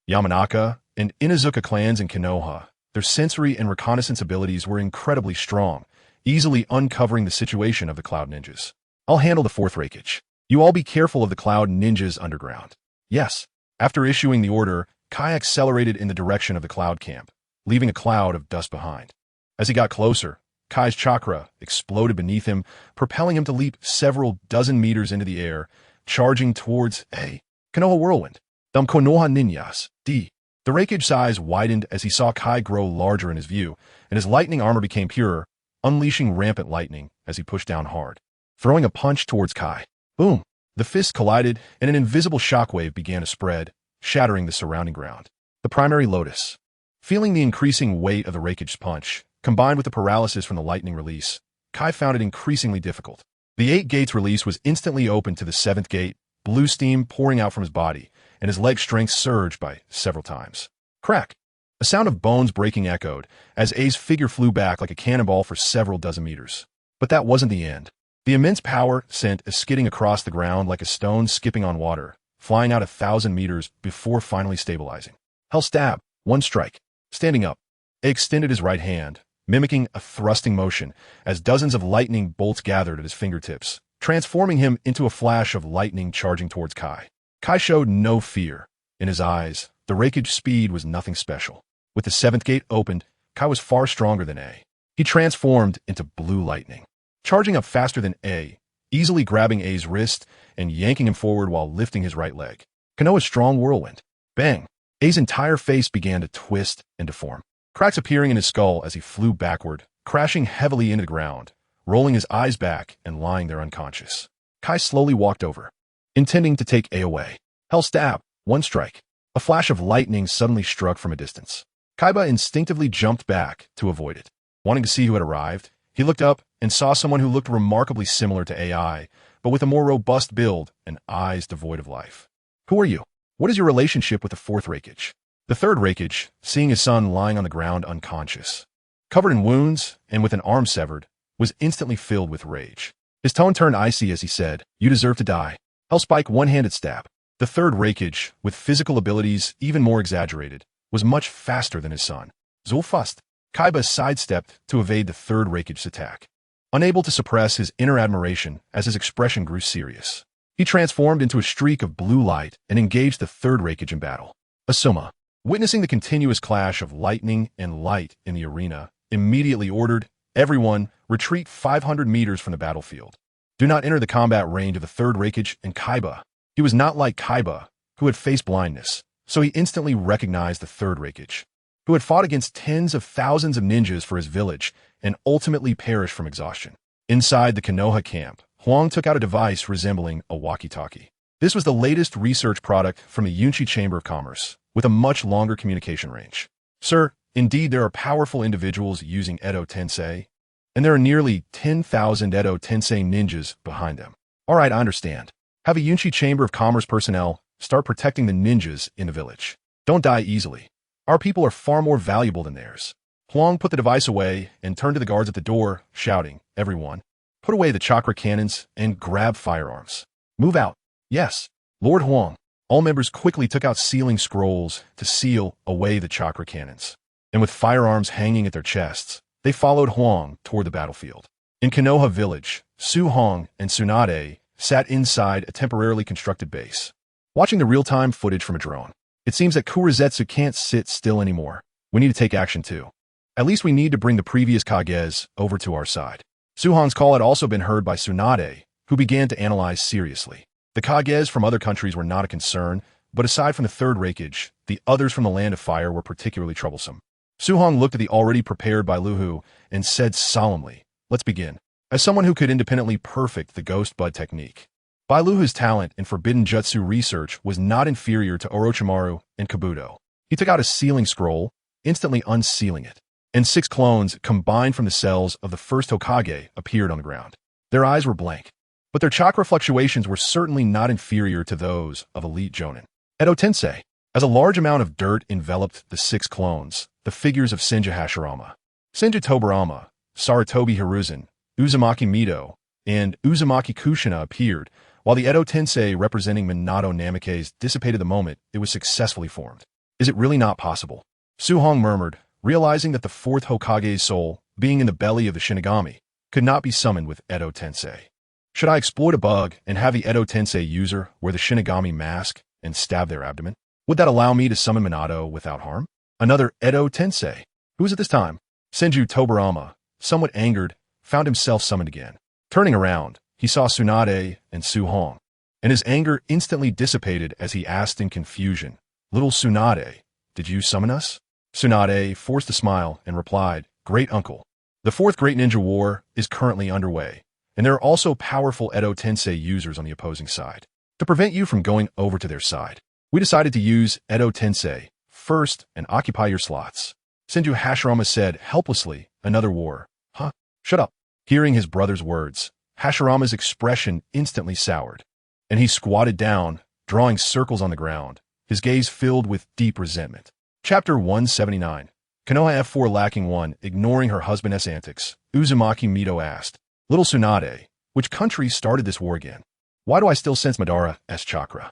Yamanaka, and Inuzuka clans in Konoha, their sensory and reconnaissance abilities were incredibly strong, easily uncovering the situation of the cloud ninjas. I'll handle the fourth Hokage. You all be careful of the cloud ninjas underground. Yes. After issuing the order, Kai accelerated in the direction of the cloud camp, leaving a cloud of dust behind. As he got closer, Kai's chakra exploded beneath him, propelling him to leap several dozen meters into the air, charging towards a Konoha whirlwind. Konoha ninjas. The Hokage's eyes widened as he saw Kai grow larger in his view, and his lightning armor became purer, unleashing rampant lightning as he pushed down hard, throwing a punch towards Kai. Boom! The fists collided, and an invisible shockwave began to spread, shattering the surrounding ground. The primary lotus. Feeling the increasing weight of the Hokage's punch, combined with the paralysis from the lightning release, Kai found it increasingly difficult. The 8 gates release was instantly opened to the 7th gate, blue steam pouring out from his body, and his leg strength surged by several times. Crack! A sound of bones breaking echoed, as A's figure flew back like a cannonball for several dozen meters. But that wasn't the end. The immense power sent a skidding across the ground like a stone skipping on water, flying out 1,000 meters before finally stabilizing. Hell stab, one strike. Standing up, A extended his right hand, mimicking a thrusting motion, as dozens of lightning bolts gathered at his fingertips, transforming him into a flash of lightning charging towards Kai. Kai showed no fear. In his eyes, the Hokage's speed was nothing special. With the 7th gate opened, Kai was far stronger than A. He transformed into blue lightning, charging up faster than A, easily grabbing A's wrist and yanking him forward while lifting his right leg. Konoha's strong whirlwind. Bang! A's entire face began to twist and deform, cracks appearing in his skull as he flew backward, crashing heavily into the ground, rolling his eyes back and lying there unconscious. Kai slowly walked over, intending to take A away. Hell stab, one strike. A flash of lightning suddenly struck from a distance. Kaiba instinctively jumped back to avoid it. Wanting to see who had arrived, he looked up and saw someone who looked remarkably similar to AI, but with a more robust build and eyes devoid of life. Who are you? What is your relationship with the 4th Hokage? The 3rd Hokage, seeing his son lying on the ground unconscious, covered in wounds and with an arm severed, was instantly filled with rage. His tone turned icy as he said, "You deserve to die." Hellspike one-handed stab. The 3rd Hokage, with physical abilities even more exaggerated, was much faster than his son. Zulfust. Kaiba sidestepped to evade the 3rd Hokage's attack, unable to suppress his inner admiration as his expression grew serious. He transformed into a streak of blue light and engaged the 3rd Hokage in battle. Asuma, witnessing the continuous clash of lightning and light in the arena, immediately ordered, "Everyone, retreat 500 meters from the battlefield. Do not enter the combat range of the 3rd Hokage and Kaiba." He was not like Kaiba, who had faced blindness, so he instantly recognized the third Hokage, who had fought against tens of thousands of ninjas for his village and ultimately perished from exhaustion. Inside the Konoha camp, Huang took out a device resembling a walkie-talkie. This was the latest research product from the Yunchi Chamber of Commerce, with a much longer communication range. Sir, indeed there are powerful individuals using Edo Tensei, and there are nearly 10,000 Edo Tensei ninjas behind them. All right, I understand. Have a Yunchi Chamber of Commerce personnel start protecting the ninjas in the village. Don't die easily. Our people are far more valuable than theirs. Huang put the device away and turned to the guards at the door, shouting, "Everyone, put away the chakra cannons and grab firearms. Move out." "Yes, Lord Huang." All members quickly took out sealing scrolls to seal away the chakra cannons, and with firearms hanging at their chests, they followed Huang toward the battlefield. In Konoha village, Su Hong and Tsunade sat inside a temporarily constructed base, watching the real-time footage from a drone. It seems that Kurizetsu can't sit still anymore. We need to take action too. At least we need to bring the previous Kages over to our side. Suhan's call had also been heard by Tsunade, who began to analyze seriously. The Kages from other countries were not a concern, but aside from the third Hokage, the others from the Land of Fire were particularly troublesome. Suhong looked at the already prepared Bailuhu and said solemnly, "Let's begin." As someone who could independently perfect the Ghost Bud technique, Bailuhu's talent in forbidden jutsu research was not inferior to Orochimaru and Kabuto. He took out a sealing scroll, instantly unsealing it, and 6 clones combined from the cells of the first Hokage appeared on the ground. Their eyes were blank, but their chakra fluctuations were certainly not inferior to those of elite Jonin. Edo Tensei. As a large amount of dirt enveloped the 6 clones, the figures of Senju Hashirama, Senju Tobirama, Sarutobi Hiruzen, Uzumaki Mido, and Uzumaki Kushina appeared, while the Edo Tensei representing Minato Namikaze dissipated the moment it was successfully formed. Is it really not possible? Suhong murmured, realizing that the 4th Hokage's soul, being in the belly of the Shinigami, could not be summoned with Edo Tensei. Should I exploit a bug and have the Edo Tensei user wear the Shinigami mask and stab their abdomen? Would that allow me to summon Minato without harm? Another Edo Tensei. Who is it this time? Senju Tobirama, somewhat angered, found himself summoned again. Turning around, he saw Tsunade and Su Hong, and his anger instantly dissipated as he asked in confusion, "Little Tsunade, did you summon us?" Tsunade forced a smile and replied, "Great uncle, the 4th Great Ninja War is currently underway, and there are also powerful Edo Tensei users on the opposing side. To prevent you from going over to their side, we decided to use Edo Tensei first and occupy your slots." Senju Hashirama said helplessly, "Another war, huh? Shut up." Hearing his brother's words, Hashirama's expression instantly soured, and he squatted down, drawing circles on the ground, his gaze filled with deep resentment. Chapter 179. Konoha F4 lacking 1, ignoring her husband's antics, Uzumaki Mido asked, "Little Tsunade, which country started this war again? Why do I still sense Madara's chakra?"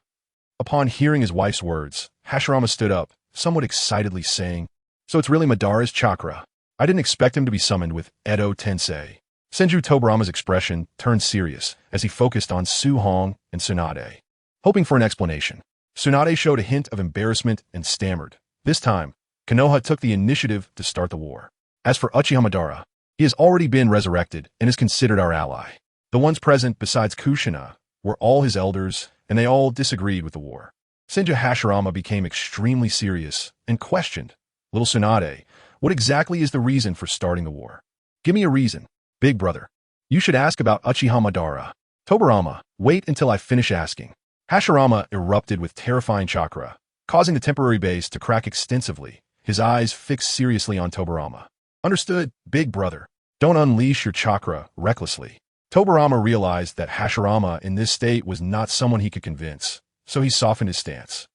Upon hearing his wife's words, Hashirama stood up, somewhat excitedly saying, "So it's really Madara's chakra. I didn't expect him to be summoned with Edo Tensei." Senju Tobirama's expression turned serious as he focused on Su Hong and Tsunade. Hoping for an explanation, Tsunade showed a hint of embarrassment and stammered. This time, Konoha took the initiative to start the war. As for Uchiha Madara, he has already been resurrected and is considered our ally. The ones present besides Kushina were all his elders, and they all disagreed with the war. Senju Hashirama became extremely serious and questioned, "Little Tsunade, what exactly is the reason for starting the war? Give me a reason." "Big brother, you should ask about Uchiha Madara." "Tobirama, wait until I finish asking." Hashirama erupted with terrifying chakra, causing the temporary base to crack extensively, his eyes fixed seriously on Tobirama. "Understood, big brother. Don't unleash your chakra recklessly." Tobirama realized that Hashirama in this state was not someone he could convince, so he softened his stance.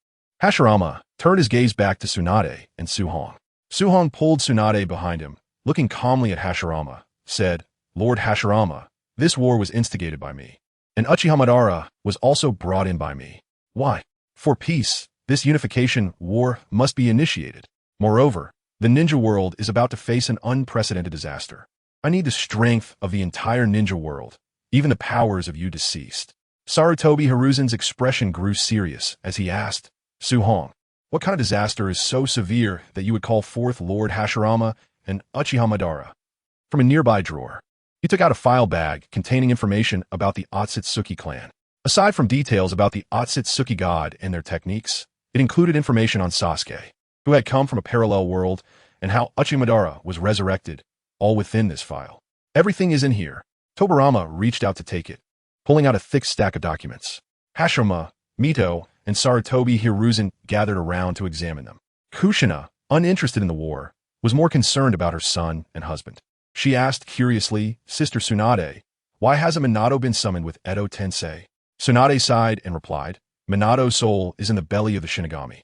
Hashirama turned his gaze back to Tsunade and Su Hong. Su Hong pulled Tsunade behind him, looking calmly at Hashirama, said, "Lord Hashirama, this war was instigated by me, and Uchiha Madara was also brought in by me. Why? For peace, this unification war must be initiated. Moreover, the ninja world is about to face an unprecedented disaster. I need the strength of the entire ninja world, even the powers of you deceased." Sarutobi Hiruzen's expression grew serious as he asked, "Su Hong, what kind of disaster is so severe that you would call forth Lord Hashirama and Uchiha Madara?" From a nearby drawer, he took out a file bag containing information about the Otsutsuki clan. Aside from details about the Otsutsuki god and their techniques, It included information on Sasuke, who had come from a parallel world, and how Madara was resurrected, all within this file. Everything is in here. Tobirama reached out to take it, pulling out a thick stack of documents. Hashirama, Mito, and Sarutobi Hiruzen gathered around to examine them. Kushina, uninterested in the war, was more concerned about her son and husband. She asked curiously, Sister Tsunade, why hasn't Minato been summoned with Edo Tensei? Tsunade sighed and replied, Minato's soul is in the belly of the Shinigami.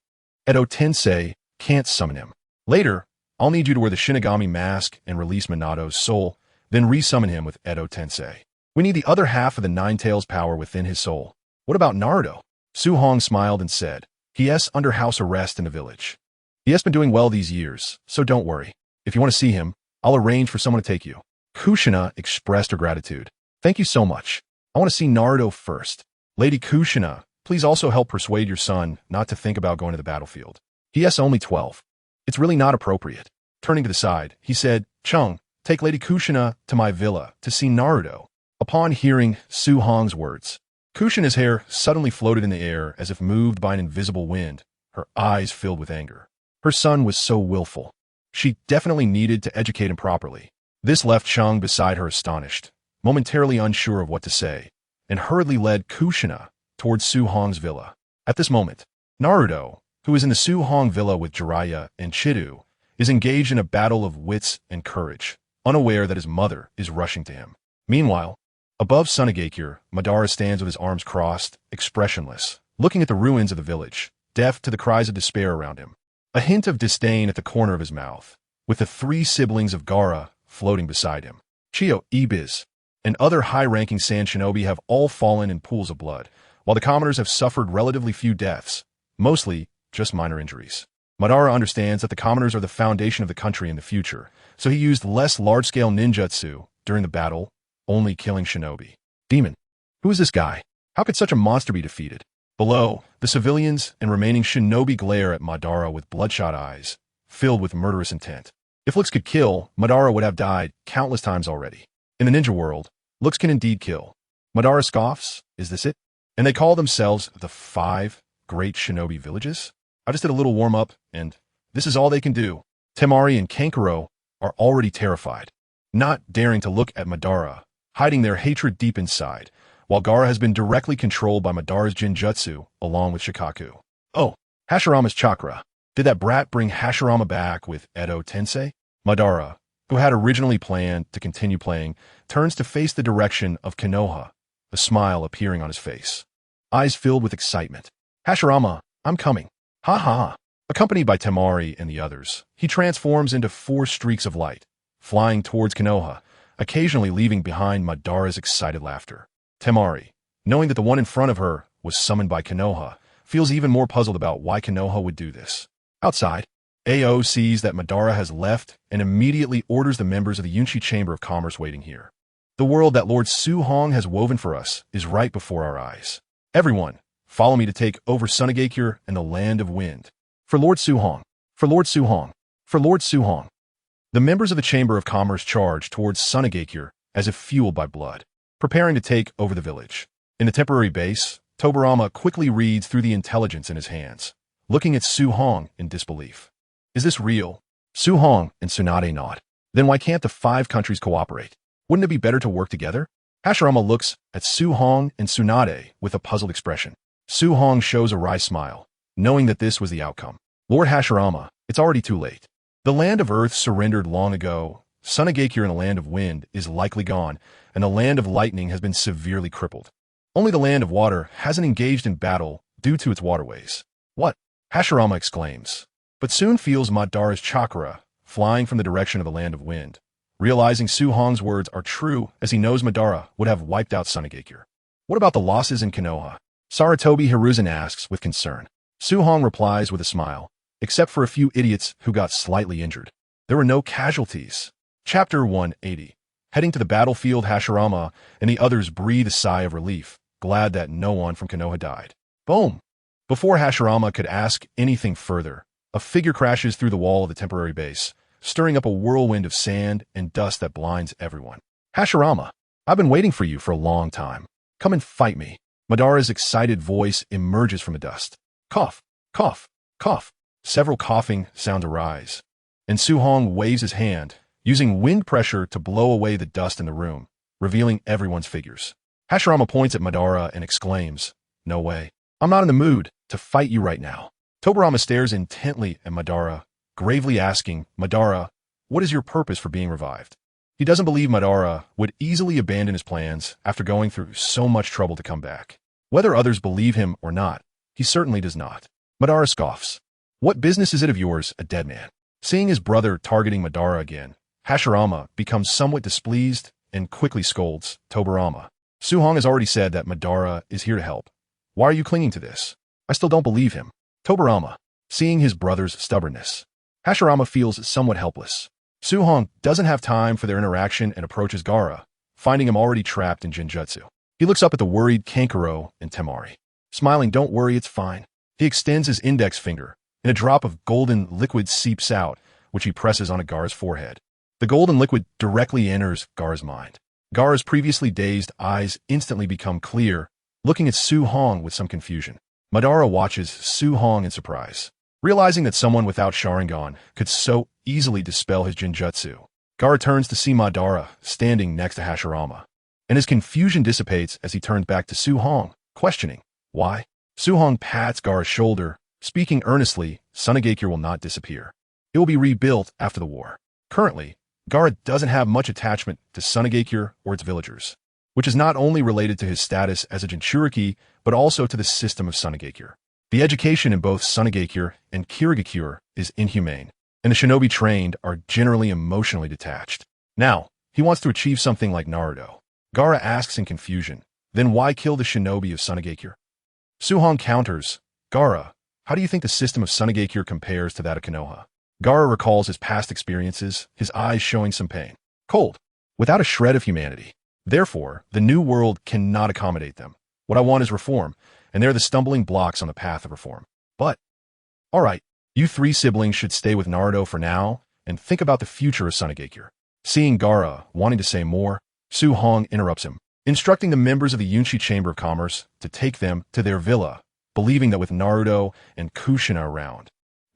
Edo Tensei can't summon him. Later, I'll need you to wear the Shinigami mask and release Minato's soul, then re-summon him with Edo Tensei. We need the other half of the Nine Tails power within his soul. What about Naruto? Su Hong smiled and said, he is under house arrest in the village. He has been doing well these years, so don't worry. If you want to see him, I'll arrange for someone to take you. Kushina expressed her gratitude. Thank you so much. I want to see Naruto first. Lady Kushina, please also help persuade your son not to think about going to the battlefield. He is only 12. It's really not appropriate. Turning to the side, he said, Chung, take Lady Kushina to my villa to see Naruto. Upon hearing Su Hong's words, Kushina's hair suddenly floated in the air as if moved by an invisible wind, her eyes filled with anger. Her son was so willful. She definitely needed to educate him properly. This left Chung beside her astonished, momentarily unsure of what to say, and hurriedly led Kushina towards Su Hong's villa. At this moment, Naruto, who is in the Su Hong villa with Jiraiya and Chidu, is engaged in a battle of wits and courage, unaware that his mother is rushing to him. Meanwhile, above Sunagakure, Madara stands with his arms crossed, expressionless, looking at the ruins of the village, deaf to the cries of despair around him. A hint of disdain at the corner of his mouth, with the three siblings of Gaara floating beside him. Chio, Ibiz, and other high-ranking Sand Shinobi have all fallen in pools of blood, while the commoners have suffered relatively few deaths, mostly just minor injuries. Madara understands that the commoners are the foundation of the country in the future, so he used less large-scale ninjutsu during the battle, only killing shinobi. Demon. Who is this guy? How could such a monster be defeated? Below, the civilians and remaining shinobi glare at Madara with bloodshot eyes, filled with murderous intent. If looks could kill, Madara would have died countless times already. In the ninja world, looks can indeed kill. Madara scoffs, is this it? And they call themselves the 5 Great Shinobi Villages? I just did a little warm-up, and this is all they can do. Temari and Kankuro are already terrified, not daring to look at Madara, hiding their hatred deep inside, while Gaara has been directly controlled by Madara's Jinjutsu, along with Shikaku. Oh, Hashirama's chakra. Did that brat bring Hashirama back with Edo Tensei? Madara, who had originally planned to continue playing, turns to face the direction of Konoha, a smile appearing on his face. Eyes filled with excitement. Hashirama, I'm coming. Ha ha. Accompanied by Temari and the others, he transforms into 4 streaks of light, flying towards Konoha, occasionally leaving behind Madara's excited laughter. Temari, knowing that the one in front of her was summoned by Konoha, feels even more puzzled about why Konoha would do this. Outside, Ao sees that Madara has left and immediately orders the members of the Yunshi Chamber of Commerce waiting here. The world that Lord Su Hong has woven for us is right before our eyes. Everyone, follow me to take over Sunagakure and the Land of Wind. For Lord Su Hong, for Lord Su Hong, for Lord Su Hong. The members of the Chamber of Commerce charge towards Sunagakure as if fueled by blood, preparing to take over the village. In the temporary base, Tobirama quickly reads through the intelligence in his hands, looking at Su Hong in disbelief. Is this real? Su Hong and Tsunade nod. Then why can't the 5 countries cooperate? Wouldn't it be better to work together? Hashirama looks at Su Hong and Tsunade with a puzzled expression. Su Hong shows a wry smile, knowing that this was the outcome. Lord Hashirama, it's already too late. The land of Earth surrendered long ago. Sunagakure and the Land of Wind is likely gone, and the Land of Lightning has been severely crippled. Only the Land of Water hasn't engaged in battle due to its waterways. What? Hashirama exclaims, but soon feels Madara's chakra flying from the direction of the Land of Wind, realizing Su Hong's words are true as he knows Madara would have wiped out Sunagakure. What about the losses in Konoha? Sarutobi Hiruzen asks with concern. Su Hong replies with a smile, except for a few idiots who got slightly injured. There were no casualties. Chapter 180. Heading to the battlefield, Hashirama and the others breathe a sigh of relief, glad that no one from Konoha died. Boom! Before Hashirama could ask anything further, a figure crashes through the wall of the temporary base, stirring up a whirlwind of sand and dust that blinds everyone. Hashirama, I've been waiting for you for a long time. Come and fight me. Madara's excited voice emerges from the dust. Cough. Cough, cough. Several coughing sounds arise, and Su-hong waves his hand, using wind pressure to blow away the dust in the room, revealing everyone's figures. Hashirama points at Madara and exclaims, "No way. I'm not in the mood to fight you right now." Tobirama stares intently at Madara, gravely asking, "Madara, what is your purpose for being revived?" He doesn't believe Madara would easily abandon his plans after going through so much trouble to come back. Whether others believe him or not, he certainly does not. Madara scoffs. "What business is it of yours, a dead man?" Seeing his brother targeting Madara again, Hashirama becomes somewhat displeased and quickly scolds Tobirama. "Su-hong has already said that Madara is here to help. Why are you clinging to this?" "I still don't believe him." Tobirama, seeing his brother's stubbornness. Hashirama feels somewhat helpless. Su-hong doesn't have time for their interaction and approaches Gaara, finding him already trapped in Genjutsu. He looks up at the worried Kankuro and Temari. Smiling, "Don't worry, it's fine." He extends his index finger, and a drop of golden liquid seeps out, which he presses onto Gaara's forehead. The golden liquid directly enters Gaara's mind. Gaara's previously dazed eyes instantly become clear, looking at Su-hong with some confusion. Madara watches Su-hong in surprise. Realizing that someone without Sharingan could so easily dispel his Genjutsu, Gaara turns to see Madara standing next to Hashirama, and his confusion dissipates as he turns back to Su-hong, questioning, "Why?" Su-hong pats Gaara's shoulder, speaking earnestly, "Sunagakure will not disappear. It will be rebuilt after the war." Currently, Gaara doesn't have much attachment to Sunagakure or its villagers, which is not only related to his status as a Jinchuriki, but also to the system of Sunagakure. The education in both Sunagakure and Kirigakure is inhumane, and the shinobi trained are generally emotionally detached. Now, he wants to achieve something like Naruto. Gaara asks in confusion, "Then why kill the shinobi of Sunagakure?" Su-hong counters, "Gaara, how do you think the system of Sunagakure compares to that of Konoha?" Gaara recalls his past experiences, his eyes showing some pain. "Cold, without a shred of humanity. Therefore, the new world cannot accommodate them. What I want is reform, and they're the stumbling blocks on the path of reform. But, all right, you three siblings should stay with Naruto for now and think about the future of Sunagakure." Seeing Gaara wanting to say more, Su-hong interrupts him, instructing the members of the Yunshi Chamber of Commerce to take them to their villa, believing that with Naruto and Kushina around,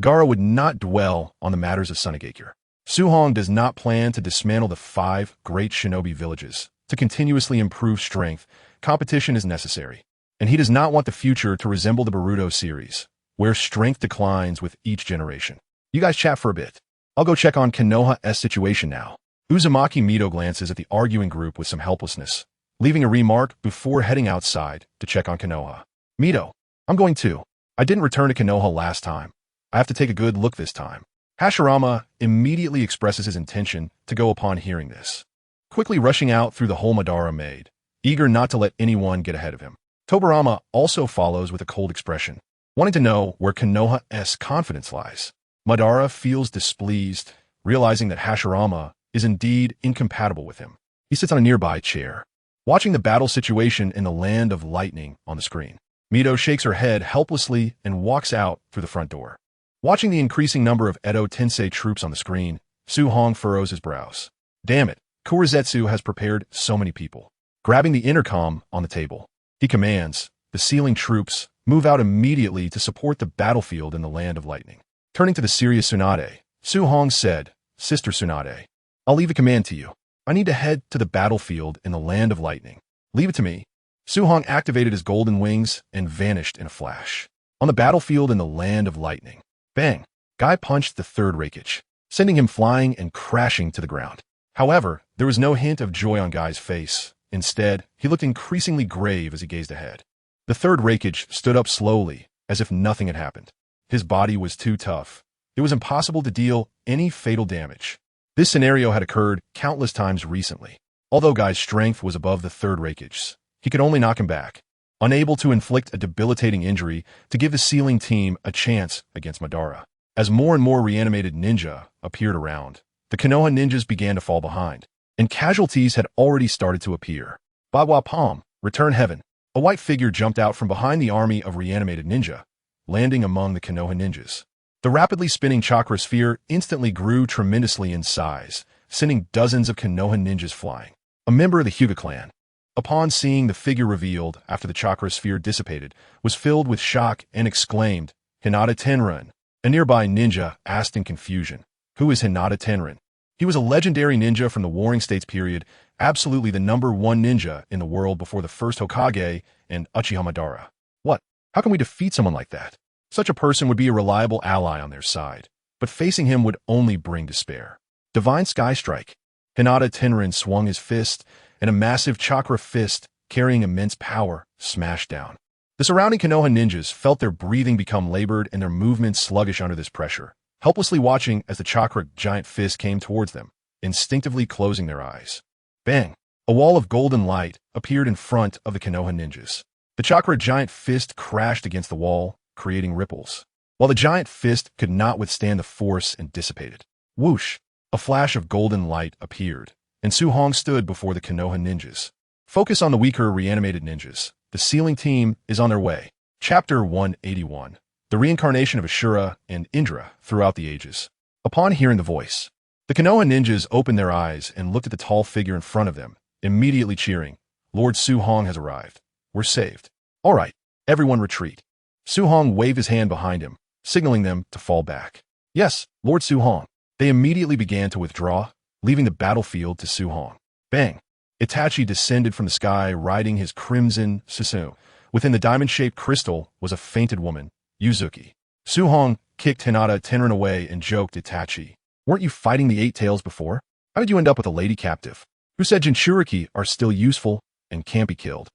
Gaara would not dwell on the matters of Sunagakure. Su-hong does not plan to dismantle the 5 great shinobi villages. To continuously improve strength, competition is necessary, and he does not want the future to resemble the Boruto series, where strength declines with each generation. "You guys chat for a bit. I'll go check on Konoha's situation now." Uzumaki Mito glances at the arguing group with some helplessness, leaving a remark before heading outside to check on Konoha. "Mito, I'm going too. I didn't return to Konoha last time. I have to take a good look this time." Hashirama immediately expresses his intention to go upon hearing this, quickly rushing out through the hole Madara made, eager not to let anyone get ahead of him. Tobirama also follows with a cold expression, wanting to know where Konoha's confidence lies. Madara feels displeased, realizing that Hashirama is indeed incompatible with him. He sits on a nearby chair, watching the battle situation in the Land of Lightning on the screen. Mito shakes her head helplessly and walks out through the front door. Watching the increasing number of Edo Tensei troops on the screen, Su-hong furrows his brows. Damn it, Kurizetsu has prepared so many people. Grabbing the intercom on the table, he commands, "The sealing troops move out immediately to support the battlefield in the Land of Lightning." Turning to the serious Tsunade, Su-hong said, "Sister Tsunade, I'll leave the command to you. I need to head to the battlefield in the Land of Lightning. Leave it to me." Su-hong activated his golden wings and vanished in a flash. On the battlefield in the Land of Lightning, bang! Guy punched the 3rd Reikage, sending him flying and crashing to the ground. However, there was no hint of joy on Guy's face. Instead, he looked increasingly grave as he gazed ahead. The 3rd Reikage stood up slowly, as if nothing had happened. His body was too tough. It was impossible to deal any fatal damage. This scenario had occurred countless times recently. Although Guy's strength was above the 3rd Reikage's, he could only knock him back, unable to inflict a debilitating injury to give the sealing team a chance against Madara. As more and more reanimated ninja appeared around, the Konoha ninjas began to fall behind, and casualties had already started to appear. Bagua Palm, return heaven. A white figure jumped out from behind the army of reanimated ninja, landing among the Konoha ninjas. The rapidly spinning chakra sphere instantly grew tremendously in size, sending dozens of Konoha ninjas flying. A member of the Hyuga clan, upon seeing the figure revealed after the chakra sphere dissipated, was filled with shock and exclaimed, Hinata Tenrin. A nearby ninja asked in confusion. Who is Hinata Tenrin? He was a legendary ninja from the Warring States period, absolutely the #1 ninja in the world before the first Hokage and Uchiha Madara. What? How can we defeat someone like that? Such a person would be a reliable ally on their side, but facing him would only bring despair. Divine Sky Strike. Hinata Tenrin swung his fist, and a massive chakra fist, carrying immense power, smashed down. The surrounding Konoha ninjas felt their breathing become labored and their movements sluggish under this pressure, helplessly watching as the chakra giant fist came towards them, instinctively closing their eyes. Bang! A wall of golden light appeared in front of the Konoha ninjas. The chakra giant fist crashed against the wall, creating ripples, while the giant fist could not withstand the force and dissipated. Whoosh! A flash of golden light appeared, and Su Hong stood before the Konoha ninjas. Focus on the weaker reanimated ninjas. The sealing team is on their way. Chapter 181. The Reincarnation of Ashura and Indra Throughout the Ages. Upon hearing the voice, the Konoha ninjas opened their eyes and looked at the tall figure in front of them, immediately cheering. Lord Su Hong has arrived. We're saved. All right, everyone retreat. Su Hong waved his hand behind him, signaling them to fall back. Yes, Lord Su Hong. They immediately began to withdraw, leaving the battlefield to Su Hong. Bang! Itachi descended from the sky riding his crimson susu. Within the diamond-shaped crystal was a fainted woman, Yuzuki. Su Hong kicked Hinata Tenrin away and joked Itachi. Weren't you fighting the Eight Tails before? How did you end up with a lady captive? Who said Jinchuriki are still useful and can't be killed?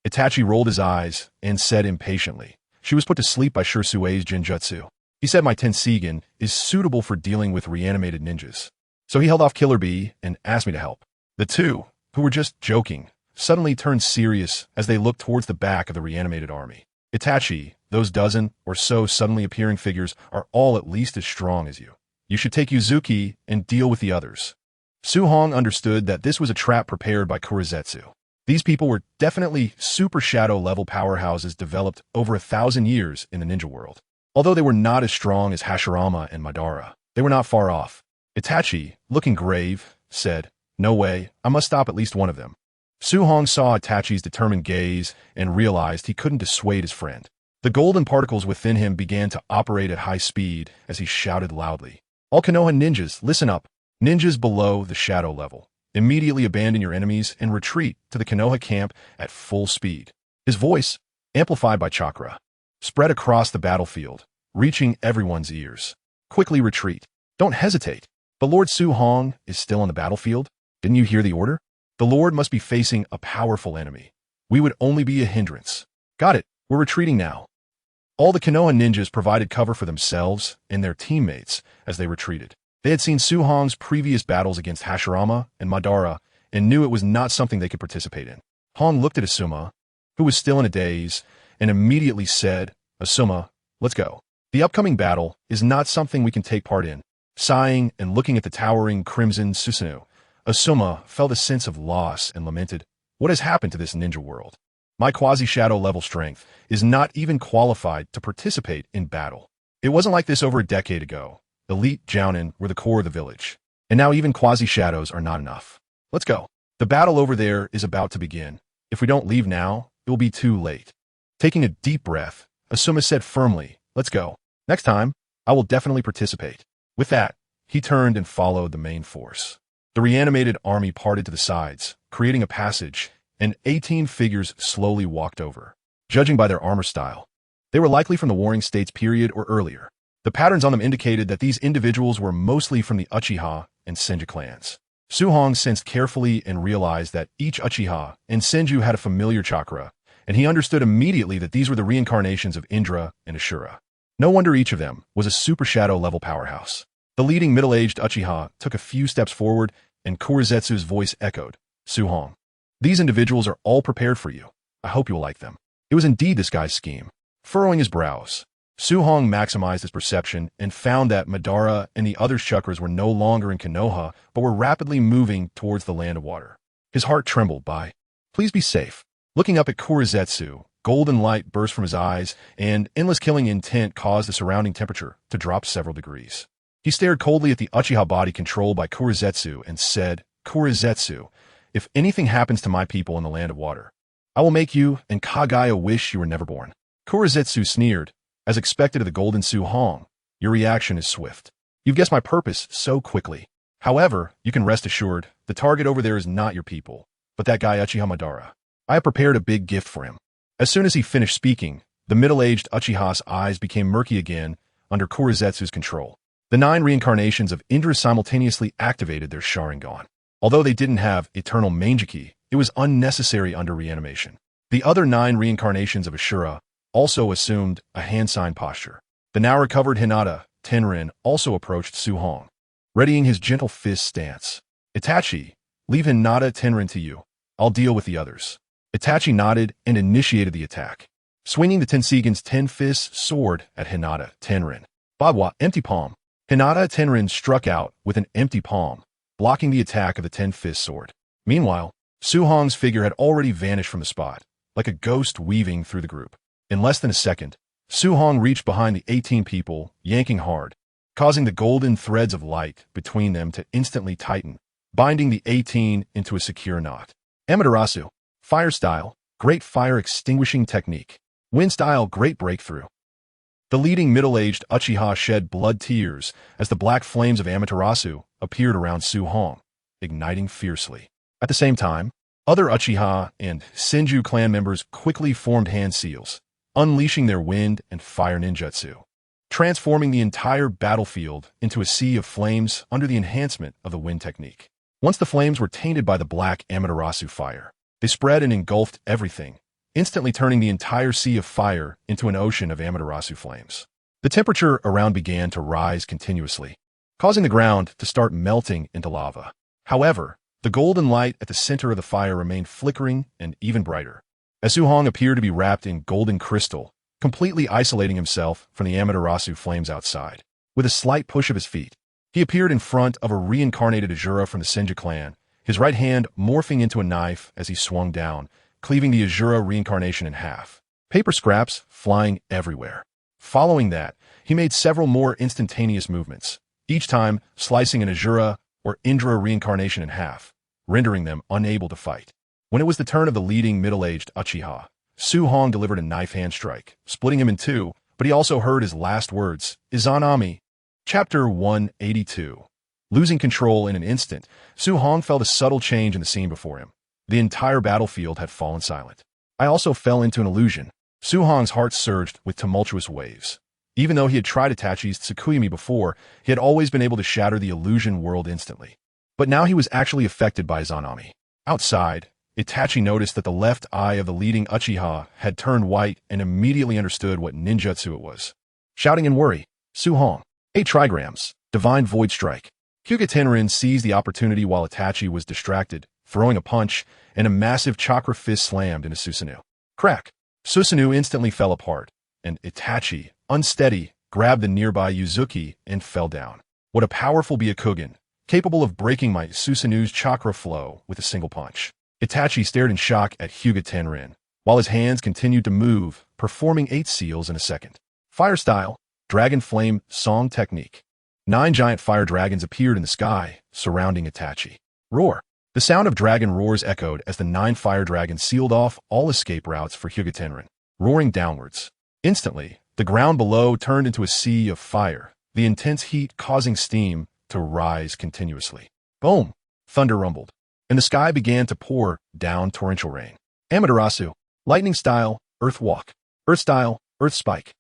Itachi rolled his eyes and said impatiently. She was put to sleep by Shursue's Jinjutsu. He said my Tensigen is suitable for dealing with reanimated ninjas. So he held off Killer Bee and asked me to help. The two, who were just joking, suddenly turned serious as they looked towards the back of the reanimated army. Itachi, those dozen or so suddenly appearing figures are all at least as strong as you. You should take Yuzuki and deal with the others. Su Hong understood that this was a trap prepared by Kurizetsu. These people were definitely super shadow-level powerhouses developed over 1,000 years in the ninja world. Although they were not as strong as Hashirama and Madara, they were not far off. Itachi, looking grave, said, No way, I must stop at least one of them. Su Hong saw Itachi's determined gaze and realized he couldn't dissuade his friend. The golden particles within him began to operate at high speed as he shouted loudly. All Konoha ninjas, listen up. Ninjas below the shadow level. Immediately abandon your enemies and retreat to the Konoha camp at full speed. His voice, amplified by chakra, spread across the battlefield, reaching everyone's ears. Quickly retreat. Don't hesitate. But Lord Su Hong is still on the battlefield? Didn't you hear the order? The Lord must be facing a powerful enemy. We would only be a hindrance. Got it. We're retreating now. All the Konoha ninjas provided cover for themselves and their teammates as they retreated. They had seen Su Hong's previous battles against Hashirama and Madara and knew it was not something they could participate in. Hong looked at Asuma, who was still in a daze, and immediately said, Asuma, let's go. The upcoming battle is not something we can take part in. Sighing and looking at the towering crimson Susanoo, Asuma felt a sense of loss and lamented, What has happened to this ninja world? My quasi-shadow level strength is not even qualified to participate in battle. It wasn't like this over a decade ago. Elite Jounin were the core of the village, and now even quasi-shadows are not enough. Let's go. The battle over there is about to begin. If we don't leave now, it will be too late. Taking a deep breath, Asuma said firmly, Let's go. Next time, I will definitely participate. With that, he turned and followed the main force. The reanimated army parted to the sides, creating a passage, and 18 figures slowly walked over. Judging by their armor style, they were likely from the Warring States period or earlier. The patterns on them indicated that these individuals were mostly from the Uchiha and Senju clans. Su Hong sensed carefully and realized that each Uchiha and Senju had a familiar chakra, and he understood immediately that these were the reincarnations of Indra and Ashura. No wonder each of them was a super shadow level powerhouse. The leading middle-aged Uchiha took a few steps forward, and Kurizetsu's voice echoed, Su Hong. These individuals are all prepared for you. I hope you will like them. It was indeed this guy's scheme. Furrowing his brows, Su Hong maximized his perception and found that Madara and the other chakras were no longer in Konoha, but were rapidly moving towards the land of water. His heart trembled by, Please be safe. Looking up at Kurizetsu, golden light burst from his eyes, and endless killing intent caused the surrounding temperature to drop several degrees. He stared coldly at the Uchiha body controlled by Kurizetsu and said, Kurizetsu, if anything happens to my people in the land of water, I will make you and Kagaya wish you were never born. Kurizetsu sneered, As expected of the Golden Su-Hong, your reaction is swift. You've guessed my purpose so quickly. However, you can rest assured, the target over there is not your people, but that guy Uchiha Madara. I have prepared a big gift for him. As soon as he finished speaking, the middle-aged Uchiha's eyes became murky again under Kurizetsu's control. The 9 reincarnations of Indra simultaneously activated their Sharingan. Although they didn't have eternal Manjiki, it was unnecessary under reanimation. The other 9 reincarnations of Ashura also assumed a hand sign posture. The now recovered Hinata, Tenrin, also approached Su-Hong, readying his gentle fist stance. Itachi, leave Hinata Tenrin to you. I'll deal with the others. Itachi nodded and initiated the attack, swinging the Tensigen's 10-fist sword at Hinata Tenrin. Bagua, empty palm. Hinata Tenrin struck out with an empty palm, blocking the attack of the 10-fist sword. Meanwhile, Su-Hong's figure had already vanished from the spot, like a ghost weaving through the group. In less than a second, Su-Hong reached behind the 18 people, yanking hard, causing the golden threads of light between them to instantly tighten, binding the 18 into a secure knot. Amaterasu, fire style, great fire extinguishing technique. Wind style, great breakthrough. The leading middle-aged Uchiha shed blood tears as the black flames of Amaterasu appeared around Su-Hong, igniting fiercely. At the same time, other Uchiha and Senju clan members quickly formed hand seals, unleashing their wind and fire ninjutsu, transforming the entire battlefield into a sea of flames under the enhancement of the wind technique. Once the flames were tainted by the black Amaterasu fire, they spread and engulfed everything, instantly turning the entire sea of fire into an ocean of Amaterasu flames. The temperature around began to rise continuously, causing the ground to start melting into lava. However, the golden light at the center of the fire remained flickering and even brighter, as Su-Hong appeared to be wrapped in golden crystal, completely isolating himself from the Amaterasu flames outside. With a slight push of his feet, he appeared in front of a reincarnated Azura from the Senju clan, his right hand morphing into a knife as he swung down, cleaving the Azura reincarnation in half. Paper scraps flying everywhere. Following that, he made several more instantaneous movements, each time slicing an Azura or Indra reincarnation in half, rendering them unable to fight. When it was the turn of the leading middle-aged Uchiha, Su-Hong delivered a knife hand strike, splitting him in two, but he also heard his last words, Izanami. Chapter 182. Losing control in an instant, Su-Hong felt a subtle change in the scene before him. The entire battlefield had fallen silent. I also fell into an illusion. Su-Hong's heart surged with tumultuous waves. Even though he had tried Itachi's Tsukuyami before, he had always been able to shatter the illusion world instantly. But now he was actually affected by Izanami. Outside, Itachi noticed that the left eye of the leading Uchiha had turned white and immediately understood what ninjutsu it was. Shouting in worry, Su-Hong, 8 trigrams, Divine Void Strike. Hyuga Tenrin seized the opportunity while Itachi was distracted, throwing a punch, and a massive chakra fist slammed into Susanoo. Crack! Susanoo instantly fell apart, and Itachi, unsteady, grabbed the nearby Yuzuki and fell down. What a powerful Byakugan, capable of breaking my Susanoo's chakra flow with a single punch. Itachi stared in shock at Hyuga Tenrin, while his hands continued to move, performing 8 seals in a second. Fire style, Dragon Flame Song Technique. 9 giant fire dragons appeared in the sky, surrounding Itachi. Roar! The sound of dragon roars echoed as the 9 fire dragons sealed off all escape routes for Hyuga Tenrin, roaring downwards. Instantly, the ground below turned into a sea of fire, the intense heat causing steam to rise continuously. Boom! Thunder rumbled, and the sky began to pour down torrential rain. Amaterasu, Lightning Style, Earth Walk. Earth Style, Earth Spike.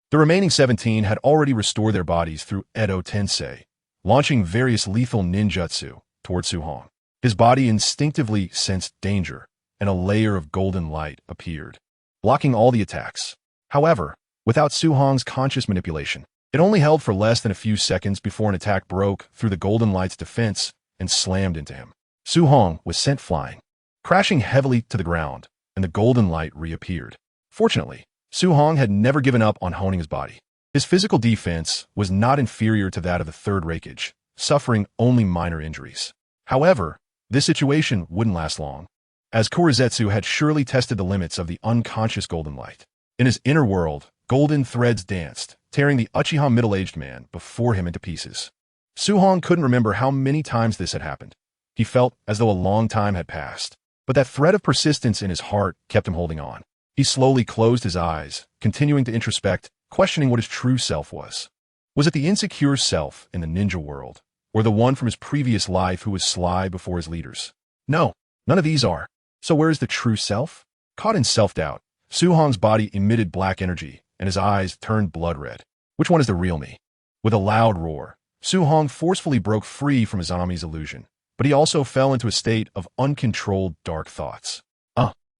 The remaining 17 had already restored their bodies through Edo Tensei, launching various lethal ninjutsu toward Su-Hong. His body instinctively sensed danger, and a layer of golden light appeared, blocking all the attacks. However, without Su-Hong's conscious manipulation, it only held for less than a few seconds before an attack broke through the golden light's defense and slammed into him. Su-Hong was sent flying, crashing heavily to the ground, and the golden light reappeared. Fortunately, Su-Hong had never given up on honing his body. His physical defense was not inferior to that of the third Raikage, suffering only minor injuries. However, this situation wouldn't last long, as Kurizetsu had surely tested the limits of the unconscious golden light. In his inner world, golden threads danced, tearing the Uchiha middle-aged man before him into pieces. Su-Hong couldn't remember how many times this had happened. He felt as though a long time had passed, but that thread of persistence in his heart kept him holding on. He slowly closed his eyes, continuing to introspect questioning what his true self was. Was it the insecure self in the ninja world, or the one from his previous life who was sly before his leaders? No, none of these are. So where is the true self? Caught in self-doubt, Su Hong's body emitted black energy, and his eyes turned blood red. Which one is the real me? With a loud roar, Su Hong forcefully broke free from his enemy's illusion, but he also fell into a state of uncontrolled dark thoughts.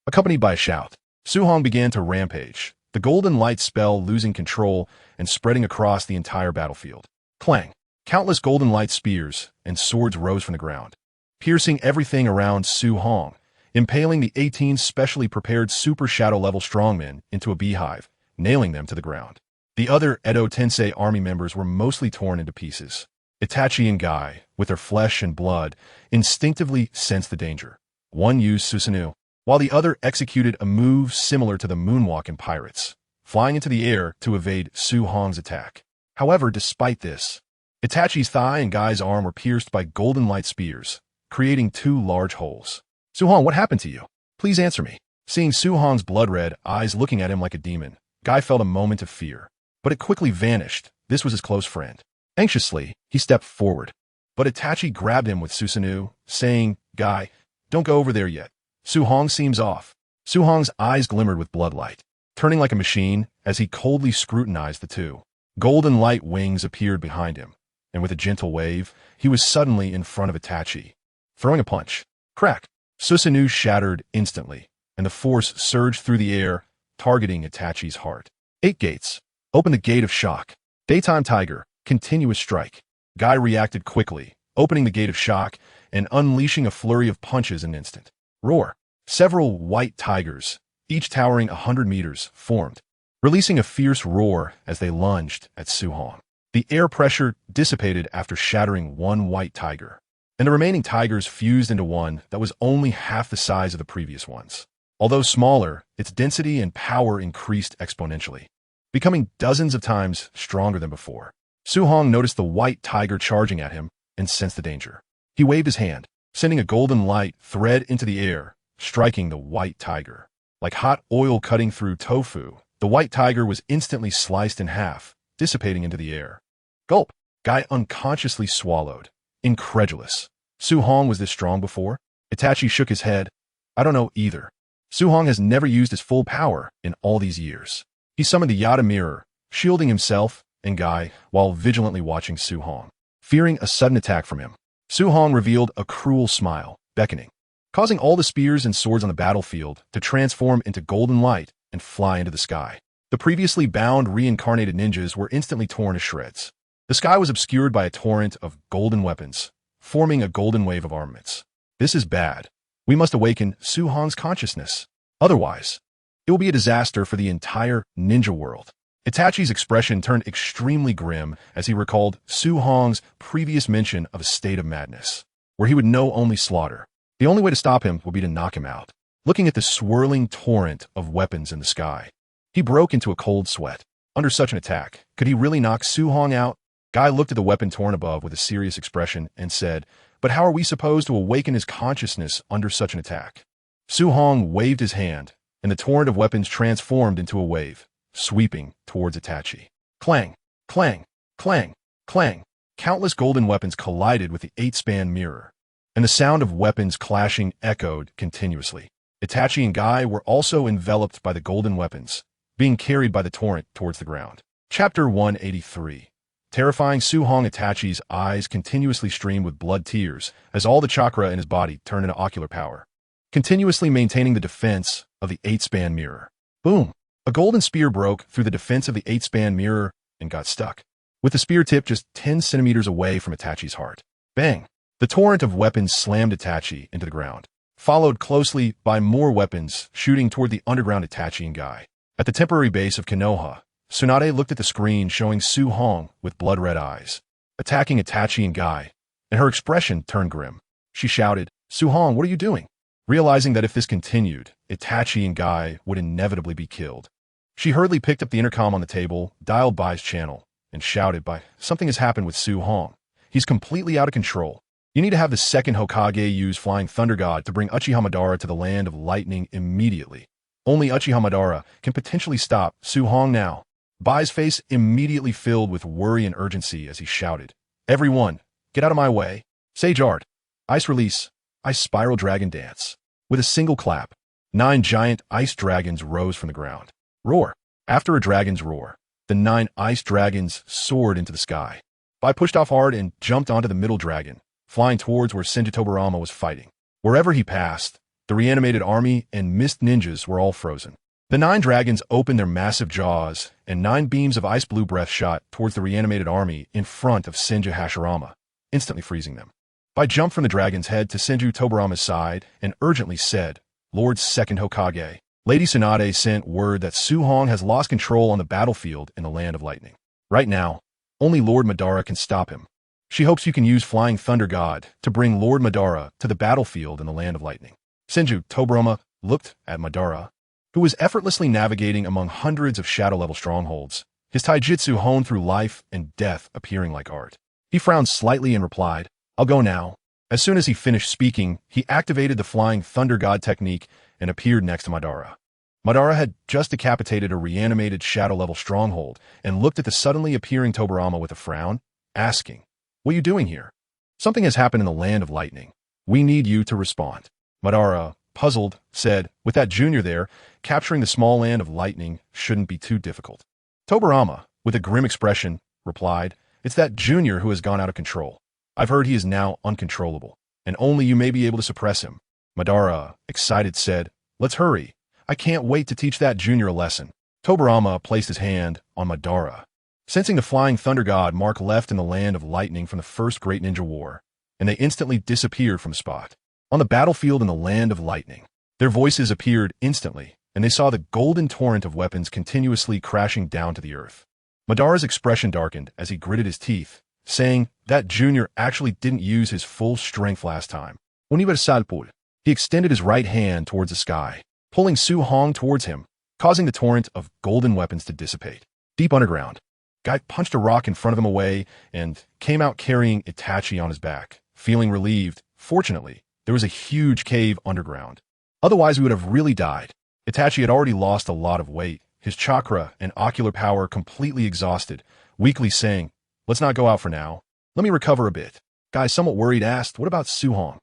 Accompanied by a shout, Su Hong began to rampage, the golden light spell losing control and spreading across the entire battlefield. Clang! Countless golden light spears and swords rose from the ground, piercing everything around Su Hong, impaling the 18 specially prepared super shadow-level strongmen into a beehive, nailing them to the ground. The other Edo Tensei army members were mostly torn into pieces. Itachi and Guy, with their flesh and blood, instinctively sensed the danger. One used Susanoo, while the other executed a move similar to the moonwalk in Pirates, flying into the air to evade Su Hong's attack. However, despite this, Itachi's thigh and Guy's arm were pierced by golden light spears, creating 2 large holes. Su Hong, what happened to you? Please answer me. Seeing Su Hong's blood-red eyes looking at him like a demon, Guy felt a moment of fear, but it quickly vanished. This was his close friend. Anxiously, he stepped forward, but Itachi grabbed him with Susanoo, saying, Guy, don't go over there yet. Su Hong seems off. Su Hong's eyes glimmered with bloodlight, turning like a machine as he coldly scrutinized the two. Golden light wings appeared behind him, and with a gentle wave, he was suddenly in front of Itachi. Throwing a punch. Crack! Susanoo shattered instantly, and the force surged through the air, targeting Itachi's heart. 8 gates. Open the gate of shock. Daytime Tiger. Continuous strike. Guy reacted quickly, opening the gate of shock and unleashing a flurry of punches in an instant. Roar. Several white tigers, each towering 100 meters, formed, releasing a fierce roar as they lunged at Su Hong. The air pressure dissipated after shattering one white tiger, and the remaining tigers fused into one that was only half the size of the previous ones. Although smaller, its density and power increased exponentially, becoming dozens of times stronger than before. Su Hong noticed the white tiger charging at him and sensed the danger. He waved his hand, sending a golden light thread into the air, striking the white tiger. Like hot oil cutting through tofu, the white tiger was instantly sliced in half, dissipating into the air. Gulp! Guy unconsciously swallowed, incredulous. Su Hong was this strong before? Itachi shook his head. I don't know either. Su Hong has never used his full power in all these years. He summoned the Yada mirror, shielding himself and Guy while vigilantly watching Su Hong. Fearing a sudden attack from him, Su Hong revealed a cruel smile, beckoning, causing all the spears and swords on the battlefield to transform into golden light and fly into the sky. The previously bound reincarnated ninjas were instantly torn to shreds. The sky was obscured by a torrent of golden weapons, forming a golden wave of armaments. This is bad. We must awaken Su Hong's consciousness. Otherwise, it will be a disaster for the entire ninja world. Itachi's expression turned extremely grim as he recalled Su Hong's previous mention of a state of madness, where he would know only slaughter. The only way to stop him would be to knock him out. Looking at the swirling torrent of weapons in the sky, he broke into a cold sweat. Under such an attack, could he really knock Su Hong out? Guy looked at the weapon torn above with a serious expression and said, but how are we supposed to awaken his consciousness under such an attack? Su Hong waved his hand, and the torrent of weapons transformed into a wave, sweeping towards Itachi. Clang, clang, clang, clang. Countless golden weapons collided with the 8-span mirror, and the sound of weapons clashing echoed continuously. Itachi and Guy were also enveloped by the golden weapons, being carried by the torrent towards the ground. Chapter 183. Terrifying Su Hong. Itachi's eyes continuously streamed with blood tears as all the chakra in his body turned into ocular power, continuously maintaining the defense of the 8-span mirror. Boom! A golden spear broke through the defense of the 8-span mirror and got stuck, with the spear tip just 10 centimeters away from Itachi's heart. Bang! The torrent of weapons slammed Itachi into the ground, followed closely by more weapons shooting toward the underground Itachi and Guy. At the temporary base of Konoha, Tsunade looked at the screen showing Su Hong with blood-red eyes, attacking Itachi and Guy, and her expression turned grim. She shouted, Su Hong, what are you doing? Realizing that if this continued, Itachi and Guy would inevitably be killed. She hurriedly picked up the intercom on the table, dialed Bai's channel, and shouted, something has happened with Su Hong. He's completely out of control. You need to have the second Hokage use Flying Thunder God to bring Uchiha Madara to the land of lightning immediately. Only Uchiha Madara can potentially stop Su Hong now. Bai's face immediately filled with worry and urgency as he shouted, "Everyone, get out of my way! Sage Art! Ice Release! Ice Spiral Dragon Dance!" With a single clap, 9 giant ice dragons rose from the ground. Roar! After a dragon's roar, the 9 ice dragons soared into the sky. Bai pushed off hard and jumped onto the middle dragon, flying towards where Senju Tobirama was fighting. Wherever he passed, the reanimated army and mist ninjas were all frozen. The 9 dragons opened their massive jaws, and 9 beams of ice blue breath shot towards the reanimated army in front of Senju Hashirama, instantly freezing them. Bai jumped from the dragon's head to Senju Tobirama's side and urgently said, "Lord Second Hokage, Lady Tsunade sent word that Su Hong has lost control on the battlefield in the Land of Lightning. Right now, only Lord Madara can stop him. She hopes you can use Flying Thunder God to bring Lord Madara to the battlefield in the Land of Lightning." Senju Tobirama looked at Madara, who was effortlessly navigating among hundreds of shadow-level strongholds, his taijutsu honed through life and death appearing like art. He frowned slightly and replied, "I'll go now." As soon as he finished speaking, he activated the Flying Thunder God technique and appeared next to Madara. Madara had just decapitated a reanimated shadow-level stronghold and looked at the suddenly appearing Tobirama with a frown, asking, "What are you doing here? Something has happened in the Land of Lightning. We need you to respond." Madara, puzzled, said, "With that junior there, capturing the small Land of Lightning shouldn't be too difficult." Tobirama, with a grim expression, replied, "It's that junior who has gone out of control. I've heard he is now uncontrollable, and only you may be able to suppress him." Madara, excited, said, "Let's hurry. I can't wait to teach that junior a lesson." Tobirama placed his hand on Madara. Sensing the Flying Thunder God, Mark left in the Land of Lightning from the First Great Ninja War, and they instantly disappeared from the spot. On the battlefield in the Land of Lightning, their voices appeared instantly, and they saw the golden torrent of weapons continuously crashing down to the earth. Madara's expression darkened as he gritted his teeth, saying that junior actually didn't use his full strength last time. Universalpul. He extended his right hand towards the sky, pulling Su Hong towards him, causing the torrent of golden weapons to dissipate. Deep underground, Guy punched a rock in front of him away and came out carrying Itachi on his back. Feeling relieved, fortunately, there was a huge cave underground. Otherwise, we would have really died. Itachi had already lost a lot of weight, his chakra and ocular power completely exhausted, weakly saying, "Let's not go out for now. Let me recover a bit." Guy, somewhat worried, asked, "What about Su Hong?"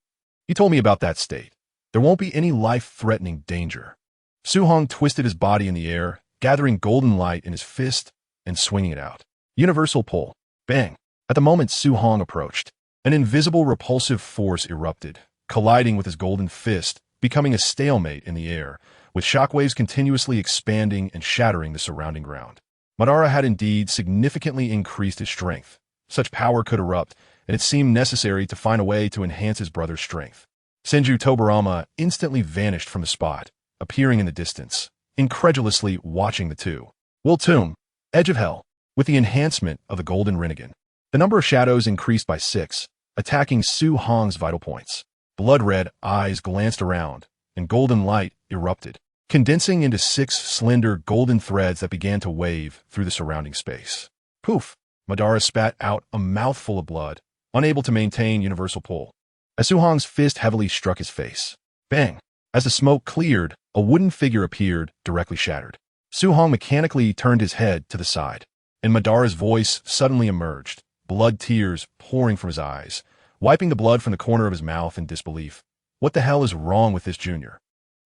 "He told me about that state. There won't be any life-threatening danger." Su Hong twisted his body in the air, gathering golden light in his fist and swinging it out. Universal pull. Bang. At the moment Su Hong approached, an invisible repulsive force erupted, colliding with his golden fist, becoming a stalemate in the air, with shockwaves continuously expanding and shattering the surrounding ground. Madara had indeed significantly increased his strength. Such power could erupt, and it seemed necessary to find a way to enhance his brother's strength. Senju Tobirama instantly vanished from the spot, appearing in the distance, incredulously watching the two. Will Tomb, Edge of Hell. With the enhancement of the Golden Rinnegan, the number of shadows increased by 6, attacking Su Hong's vital points. Blood-red eyes glanced around, and golden light erupted, condensing into 6 slender golden threads that began to wave through the surrounding space. Poof! Madara spat out a mouthful of blood, unable to maintain universal pull, as Su Hong's fist heavily struck his face. Bang! As the smoke cleared, a wooden figure appeared, directly shattered. Su Hong mechanically turned his head to the side, and Madara's voice suddenly emerged, blood tears pouring from his eyes, wiping the blood from the corner of his mouth in disbelief. "What the hell is wrong with this junior?"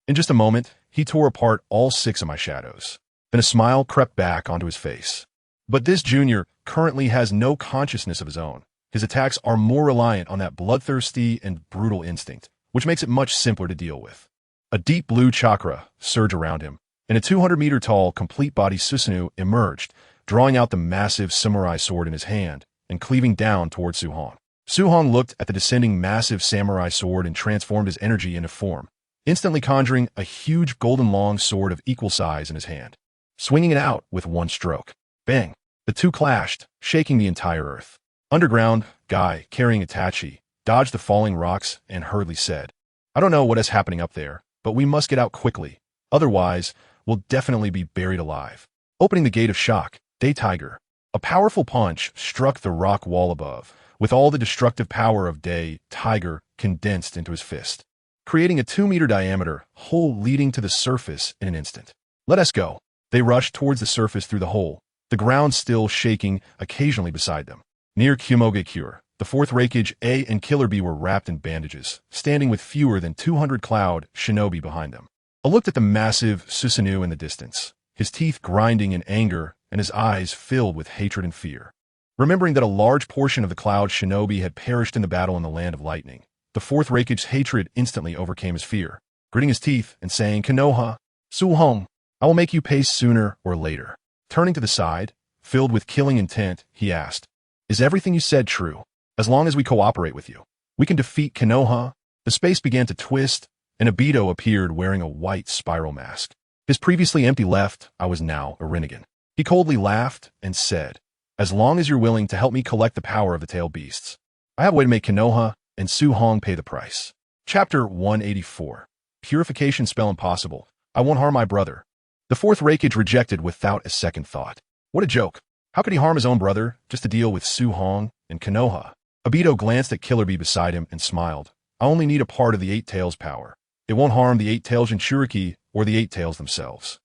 In just a moment, he tore apart all 6 of my shadows. Then a smile crept back onto his face. "But this junior currently has no consciousness of his own. His attacks are more reliant on that bloodthirsty and brutal instinct, which makes it much simpler to deal with." A deep blue chakra surged around him, and a 200-meter-tall, complete-body Susanoo emerged, drawing out the massive samurai sword in his hand and cleaving down toward Su Hong. Su Hong looked at the descending massive samurai sword and transformed his energy into form, instantly conjuring a huge golden long sword of equal size in his hand, swinging it out with one stroke. Bang! The two clashed, shaking the entire earth. Underground, Guy, carrying Itachi, dodged the falling rocks and hurriedly said, "I don't know what is happening up there, but we must get out quickly. Otherwise, we'll definitely be buried alive." Opening the gate of shock, Day Tiger. A powerful punch struck the rock wall above, with all the destructive power of Day Tiger condensed into his fist, creating a 2-meter diameter hole leading to the surface in an instant. "Let us go." They rushed towards the surface through the hole, the ground still shaking occasionally beside them. Near Hokage, the fourth Hokage A and Killer B were wrapped in bandages, standing with fewer than 200 cloud shinobi behind them. I looked at the massive Susanoo in the distance, his teeth grinding in anger and his eyes filled with hatred and fear. Remembering that a large portion of the cloud shinobi had perished in the battle in the Land of Lightning, the fourth Hokage's hatred instantly overcame his fear, gritting his teeth and saying, "Konoha, Suhong, I will make you pay sooner or later." Turning to the side, filled with killing intent, he asked, "Is everything you said true? As long as we cooperate with you, we can defeat Konoha." The space began to twist, and Obito appeared wearing a white spiral mask. His previously empty left eye was now a Rinnegan. He coldly laughed and said, "As long as you're willing to help me collect the power of the tailed beasts, I have a way to make Konoha and Suhong pay the price." Chapter 184. Purification Spell Impossible. I won't harm my brother. The fourth Hokage rejected without a second thought. What a joke. How could he harm his own brother just to deal with Suhong and Konoha? Obito glanced at Killer Bee beside him and smiled. "I only need a part of the Eight Tails power. It won't harm the Eight Tails Jinchuriki or the Eight Tails themselves.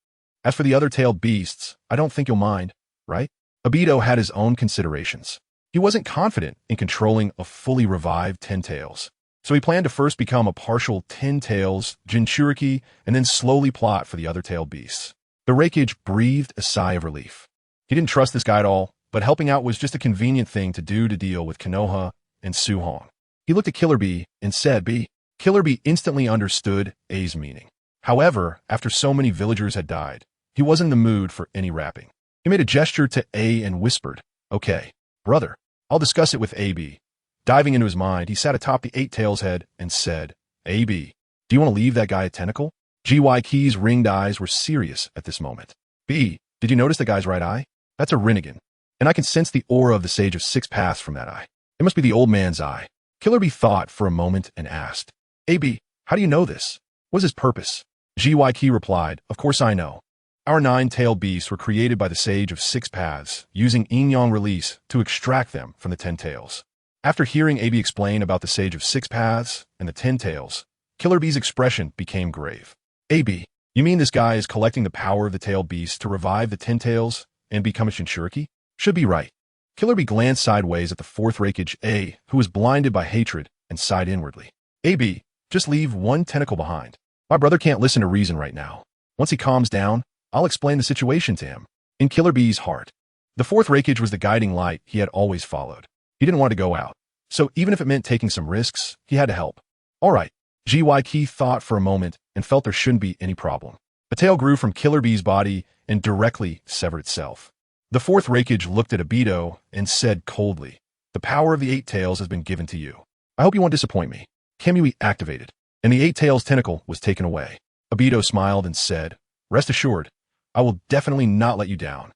As for the other tailed beasts, I don't think you'll mind, right?" Obito had his own considerations. He wasn't confident in controlling a fully revived 10 Tails, so he planned to first become a partial 10 Tails Jinchuriki and then slowly plot for the other tailed beasts. The Hokage breathed a sigh of relief. He didn't trust this guy at all, but helping out was just a convenient thing to do to deal with Konoha and Suhong. He looked at Killer Bee and said, "B." Killer Bee instantly understood A's meaning. However, after so many villagers had died, he wasn't in the mood for any rapping. He made a gesture to A and whispered, "Okay, brother, I'll discuss it with AB." Diving into his mind, he sat atop the Eight Tails head and said, "AB, do you want to leave that guy a tentacle?" GY Key's ringed eyes were serious at this moment. "B, did you notice the guy's right eye? That's a Rinnegan, and I can sense the aura of the Sage of Six Paths from that eye. It must be the old man's eye." Killer Bee thought for a moment and asked, "AB, how do you know this? What is his purpose?" GY Key replied, "Of course I know. Our 9-tailed beasts were created by the Sage of Six Paths, using yin-yang release to extract them from the 10 Tails." After hearing AB explain about the Sage of Six Paths and the 10 Tails, Killer Bee's expression became grave. "AB, you mean this guy is collecting the power of the tailed beasts to revive the 10 Tails and become a Jinchuriki?" "Should be right." Killer Bee glanced sideways at the fourth Hokage A, who was blinded by hatred, and sighed inwardly. "AB, just leave one tentacle behind. My brother can't listen to reason right now. Once he calms down, I'll explain the situation to him." In Killer Bee's heart, the fourth Hokage was the guiding light he had always followed. He didn't want to go out, so even if it meant taking some risks, he had to help. "All right." GY Key thought for a moment and felt there shouldn't be any problem. A tail grew from Killer Bee's body and directly severed itself. The fourth Hokage looked at Obito and said coldly, "The power of the Eight Tails has been given to you. I hope you won't disappoint me." Kamui activated, and the Eight Tails tentacle was taken away. Obito smiled and said, "Rest assured, I will definitely not let you down."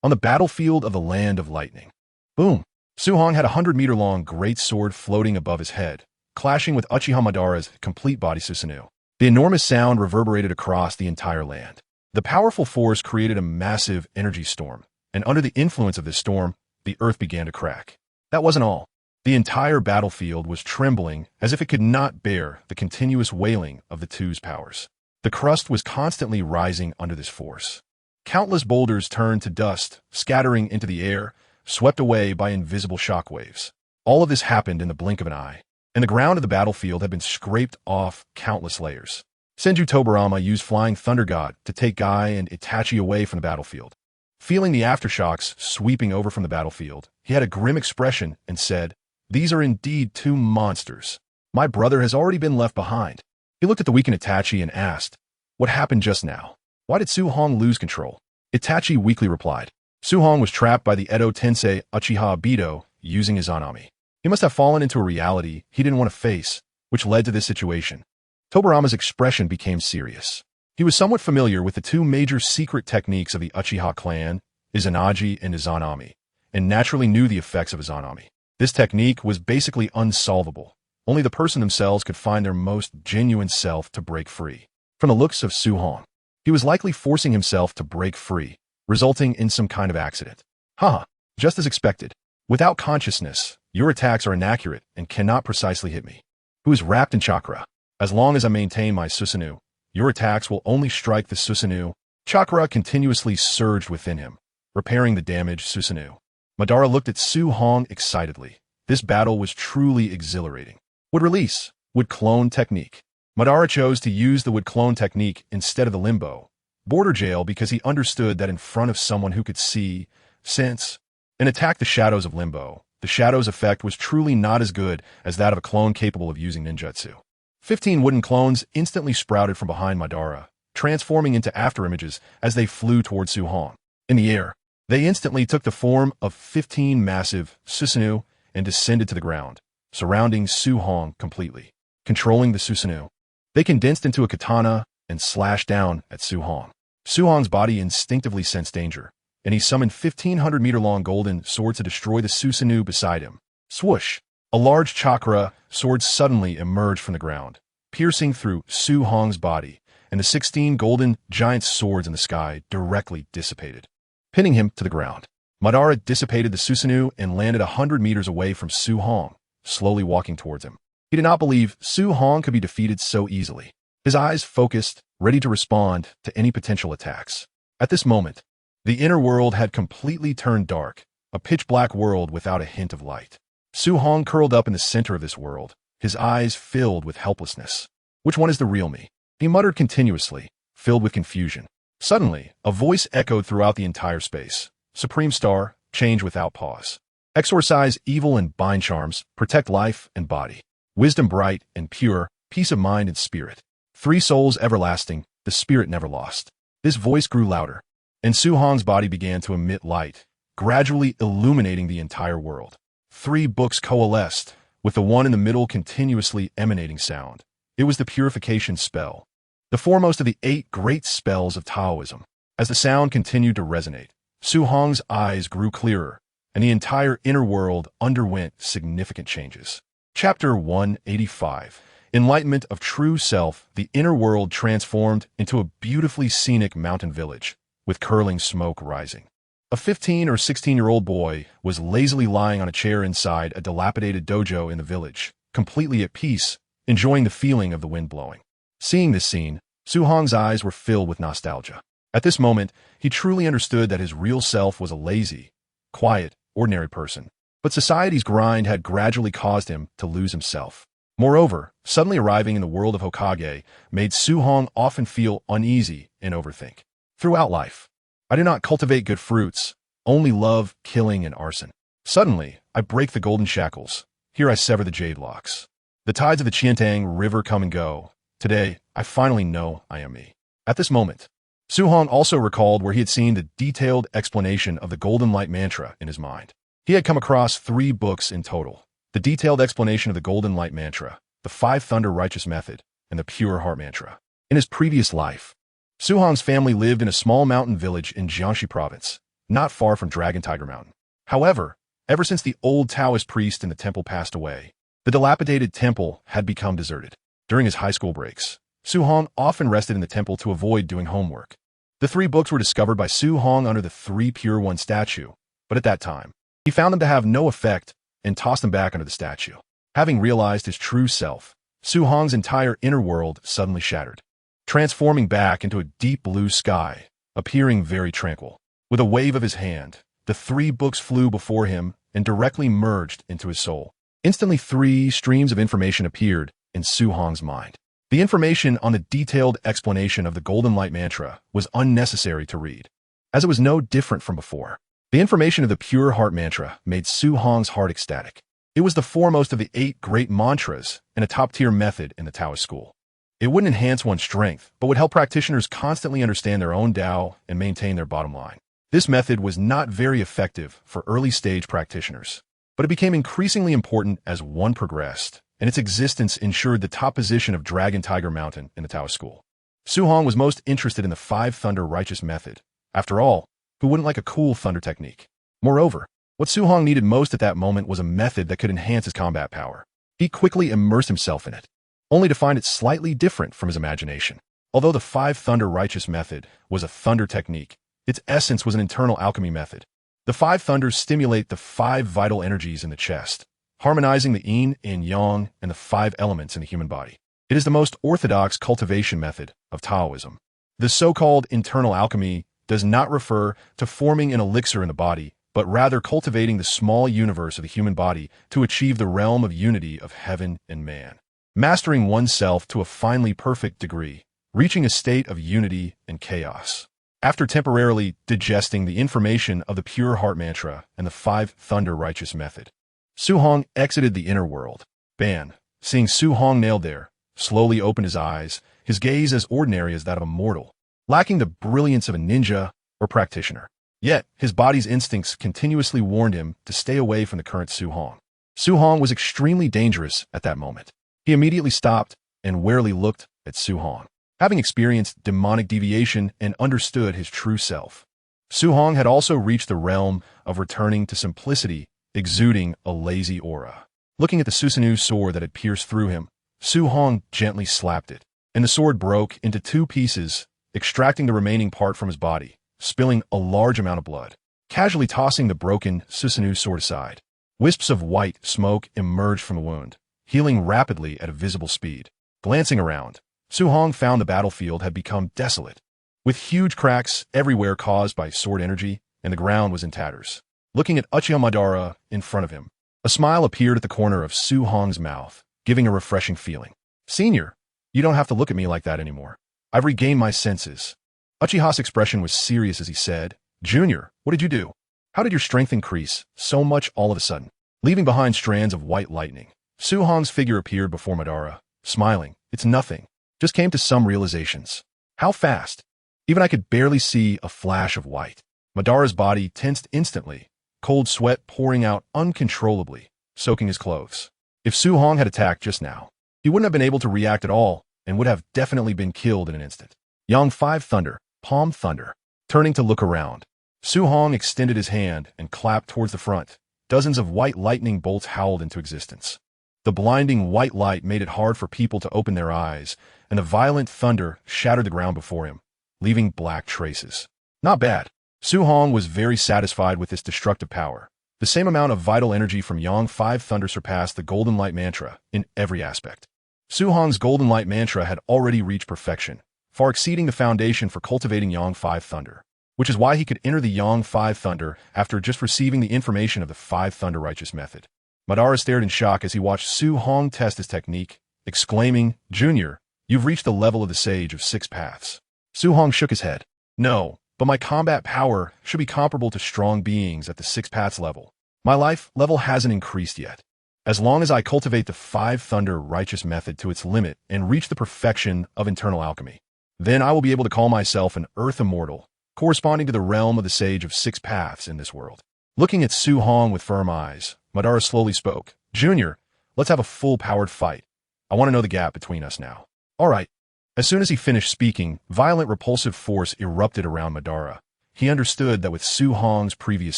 On the battlefield of the Land of Lightning. Boom! Suhong had a 100-meter-long great sword floating above his head, clashing with Uchiha Madara's complete body Susanoo. The enormous sound reverberated across the entire land. The powerful force created a massive energy storm, and under the influence of this storm, the earth began to crack. That wasn't all. The entire battlefield was trembling as if it could not bear the continuous wailing of the two's powers. The crust was constantly rising under this force. Countless boulders turned to dust, scattering into the air, swept away by invisible shockwaves. All of this happened in the blink of an eye, and the ground of the battlefield had been scraped off countless layers. Senju Tobarama used Flying Thunder God to take Guy and Itachi away from the battlefield. Feeling the aftershocks sweeping over from the battlefield, he had a grim expression and said, "These are indeed two monsters. My brother has already been left behind." He looked at the weakened Itachi and asked, "What happened just now? Why did Suhong lose control?" Itachi weakly replied, "Suhong was trapped by the Edo Tensei Uchiha Obito using his Zanami. He must have fallen into a reality he didn't want to face, which led to this situation." Tobarama's expression became serious. He was somewhat familiar with the two major secret techniques of the Uchiha clan, Izanagi and Izanami, and naturally knew the effects of Izanami. This technique was basically unsolvable. Only the person themselves could find their most genuine self to break free. From the looks of Suhong, he was likely forcing himself to break free, resulting in some kind of accident. Haha, just as expected. Without consciousness, your attacks are inaccurate and cannot precisely hit me, who is wrapped in chakra. As long as I maintain my Susanoo, your attacks will only strike the Susanoo. Chakra continuously surged within him, repairing the damaged Susanoo. Madara looked at Su Hong excitedly. This battle was truly exhilarating. Would release. Would clone technique. Madara chose to use the would clone technique instead of the limbo border jail because he understood that in front of someone who could see, sense, and attack the shadows of limbo, the shadow's effect was truly not as good as that of a clone capable of using ninjutsu. 15 wooden clones instantly sprouted from behind Madara, transforming into afterimages as they flew toward Su Hong. In the air, they instantly took the form of 15 massive Susanoo and descended to the ground, surrounding Su Hong completely. Controlling the Susanoo, they condensed into a katana and slashed down at Su Hong. Su Hong's body instinctively sensed danger, and he summoned 1,500-meter-long golden sword to destroy the Susanoo beside him. Swoosh! A large chakra sword suddenly emerged from the ground, piercing through Su Hong's body, and the 16 golden giant swords in the sky directly dissipated, pinning him to the ground. Madara dissipated the Susanoo and landed 100 meters away from Su Hong, slowly walking towards him. He did not believe Su Hong could be defeated so easily. His eyes focused, ready to respond to any potential attacks. At this moment, the inner world had completely turned dark, a pitch-black world without a hint of light. Su Hong curled up in the center of this world, his eyes filled with helplessness. Which one is the real me? He muttered continuously, filled with confusion. Suddenly, a voice echoed throughout the entire space. Supreme Star, change without pause. Exorcise evil and bind charms, protect life and body. Wisdom bright and pure, peace of mind and spirit. 3 souls everlasting, the spirit never lost. This voice grew louder, and Su Hong's body began to emit light, gradually illuminating the entire world. 3 books coalesced, with the one in the middle continuously emanating sound. It was the purification spell, the foremost of the 8 great spells of Taoism. As the sound continued to resonate, Su Hong's eyes grew clearer, and the entire inner world underwent significant changes. Chapter 185. Enlightenment of True Self. The inner world transformed into a beautifully scenic mountain village, with curling smoke rising. A 15 or 16-year-old boy was lazily lying on a chair inside a dilapidated dojo in the village, completely at peace, enjoying the feeling of the wind blowing. Seeing this scene, Su Hong's eyes were filled with nostalgia. At this moment, he truly understood that his real self was a lazy, quiet, ordinary person. But society's grind had gradually caused him to lose himself. Moreover, suddenly arriving in the world of Hokage made Su Hong often feel uneasy and overthink. Throughout life, I do not cultivate good fruits, only love, killing, and arson. Suddenly, I break the golden shackles. Here I sever the jade locks. The tides of the Qiantang River come and go. Today, I finally know I am me. At this moment, Su Hong also recalled where he had seen the detailed explanation of the Golden Light Mantra in his mind. He had come across 3 books in total: the detailed explanation of the Golden Light Mantra, the 5 Thunder Righteous Method, and the Pure Heart Mantra. In his previous life, Su Hong's family lived in a small mountain village in Jiangxi province, not far from Dragon Tiger Mountain. However, ever since the old Taoist priest in the temple passed away, the dilapidated temple had become deserted. During his high school breaks, Su Hong often rested in the temple to avoid doing homework. The 3 books were discovered by Su Hong under the 3 Pure One statue, but at that time, he found them to have no effect and tossed them back under the statue. Having realized his true self, Su Hong's entire inner world suddenly shattered, transforming back into a deep blue sky, appearing very tranquil. With a wave of his hand, the 3 books flew before him and directly merged into his soul. Instantly 3 streams of information appeared in Su Hong's mind. The information on the detailed explanation of the Golden Light Mantra was unnecessary to read, as it was no different from before. The information of the Pure Heart Mantra made Su Hong's heart ecstatic. It was the foremost of the 8 great mantras and a top-tier method in the Taoist school. It wouldn't enhance one's strength, but would help practitioners constantly understand their own Tao and maintain their bottom line. This method was not very effective for early-stage practitioners, but it became increasingly important as one progressed, and its existence ensured the top position of Dragon Tiger Mountain in the Taoist school. Su Hong was most interested in the 5 Thunder Righteous Method. After all, who wouldn't like a cool thunder technique? Moreover, what Su Hong needed most at that moment was a method that could enhance his combat power. He quickly immersed himself in it, only to find it slightly different from his imagination. Although the 5 Thunder Righteous Method was a thunder technique, its essence was an internal alchemy method. The 5 thunders stimulate the 5 vital energies in the chest, harmonizing the yin and yang and the 5 elements in the human body. It is the most orthodox cultivation method of Taoism. The so-called internal alchemy does not refer to forming an elixir in the body, but rather cultivating the small universe of the human body to achieve the realm of unity of heaven and man. Mastering oneself to a finely perfect degree, reaching a state of unity and chaos. After temporarily digesting the information of the pure heart mantra and the five thunder righteous method, Su Hong exited the inner world. Ban, seeing Su Hong nailed there, slowly opened his eyes, his gaze as ordinary as that of a mortal, lacking the brilliance of a ninja or practitioner. Yet, his body's instincts continuously warned him to stay away from the current Su Hong. Su Hong was extremely dangerous at that moment. He immediately stopped and warily looked at Su Hong, having experienced demonic deviation and understood his true self. Su Hong had also reached the realm of returning to simplicity, exuding a lazy aura. Looking at the Susanoo sword that had pierced through him, Su Hong gently slapped it, and the sword broke into two pieces, extracting the remaining part from his body, spilling a large amount of blood. Casually tossing the broken Susanoo sword aside, wisps of white smoke emerged from the wound, healing rapidly at a visible speed. Glancing around, Su Hong found the battlefield had become desolate, with huge cracks everywhere caused by sword energy, and the ground was in tatters. Looking at Uchiha Madara in front of him, a smile appeared at the corner of Su Hong's mouth, giving a refreshing feeling. "Senior, you don't have to look at me like that anymore. I've regained my senses." Uchiha's expression was serious as he said, "Junior, what did you do? How did your strength increase so much all of a sudden?" Leaving behind strands of white lightning, Su Hong's figure appeared before Madara, smiling. "It's nothing. Just came to some realizations." "How fast?" "Even I could barely see a flash of white." Madara's body tensed instantly, cold sweat pouring out uncontrollably, soaking his clothes. If Su Hong had attacked just now, he wouldn't have been able to react at all and would have definitely been killed in an instant. Yang 5 Thunder, Palm Thunder. Turning to look around, Su Hong extended his hand and clapped towards the front. Dozens of white lightning bolts howled into existence. The blinding white light made it hard for people to open their eyes, and the violent thunder shattered the ground before him, leaving black traces. Not bad. Su Hong was very satisfied with this destructive power. The same amount of vital energy from Yang 5 Thunder surpassed the Golden Light Mantra in every aspect. Su Hong's Golden Light Mantra had already reached perfection, far exceeding the foundation for cultivating Yang 5 Thunder, which is why he could enter the Yang 5 Thunder after just receiving the information of the 5 Thunder Righteous Method. Madara stared in shock as he watched Su Hong test his technique, exclaiming, "Junior, you've reached the level of the Sage of Six Paths." Su Hong shook his head. "No, but my combat power should be comparable to strong beings at the Six Paths level. My life level hasn't increased yet. As long as I cultivate the 5 Thunder Righteous Method to its limit and reach the perfection of internal alchemy, then I will be able to call myself an Earth Immortal, corresponding to the realm of the Sage of Six Paths in this world." Looking at Su Hong with firm eyes, Madara slowly spoke. "Junior, let's have a full-powered fight. I want to know the gap between us now." "All right." As soon as he finished speaking, violent repulsive force erupted around Madara. He understood that with Su Hong's previous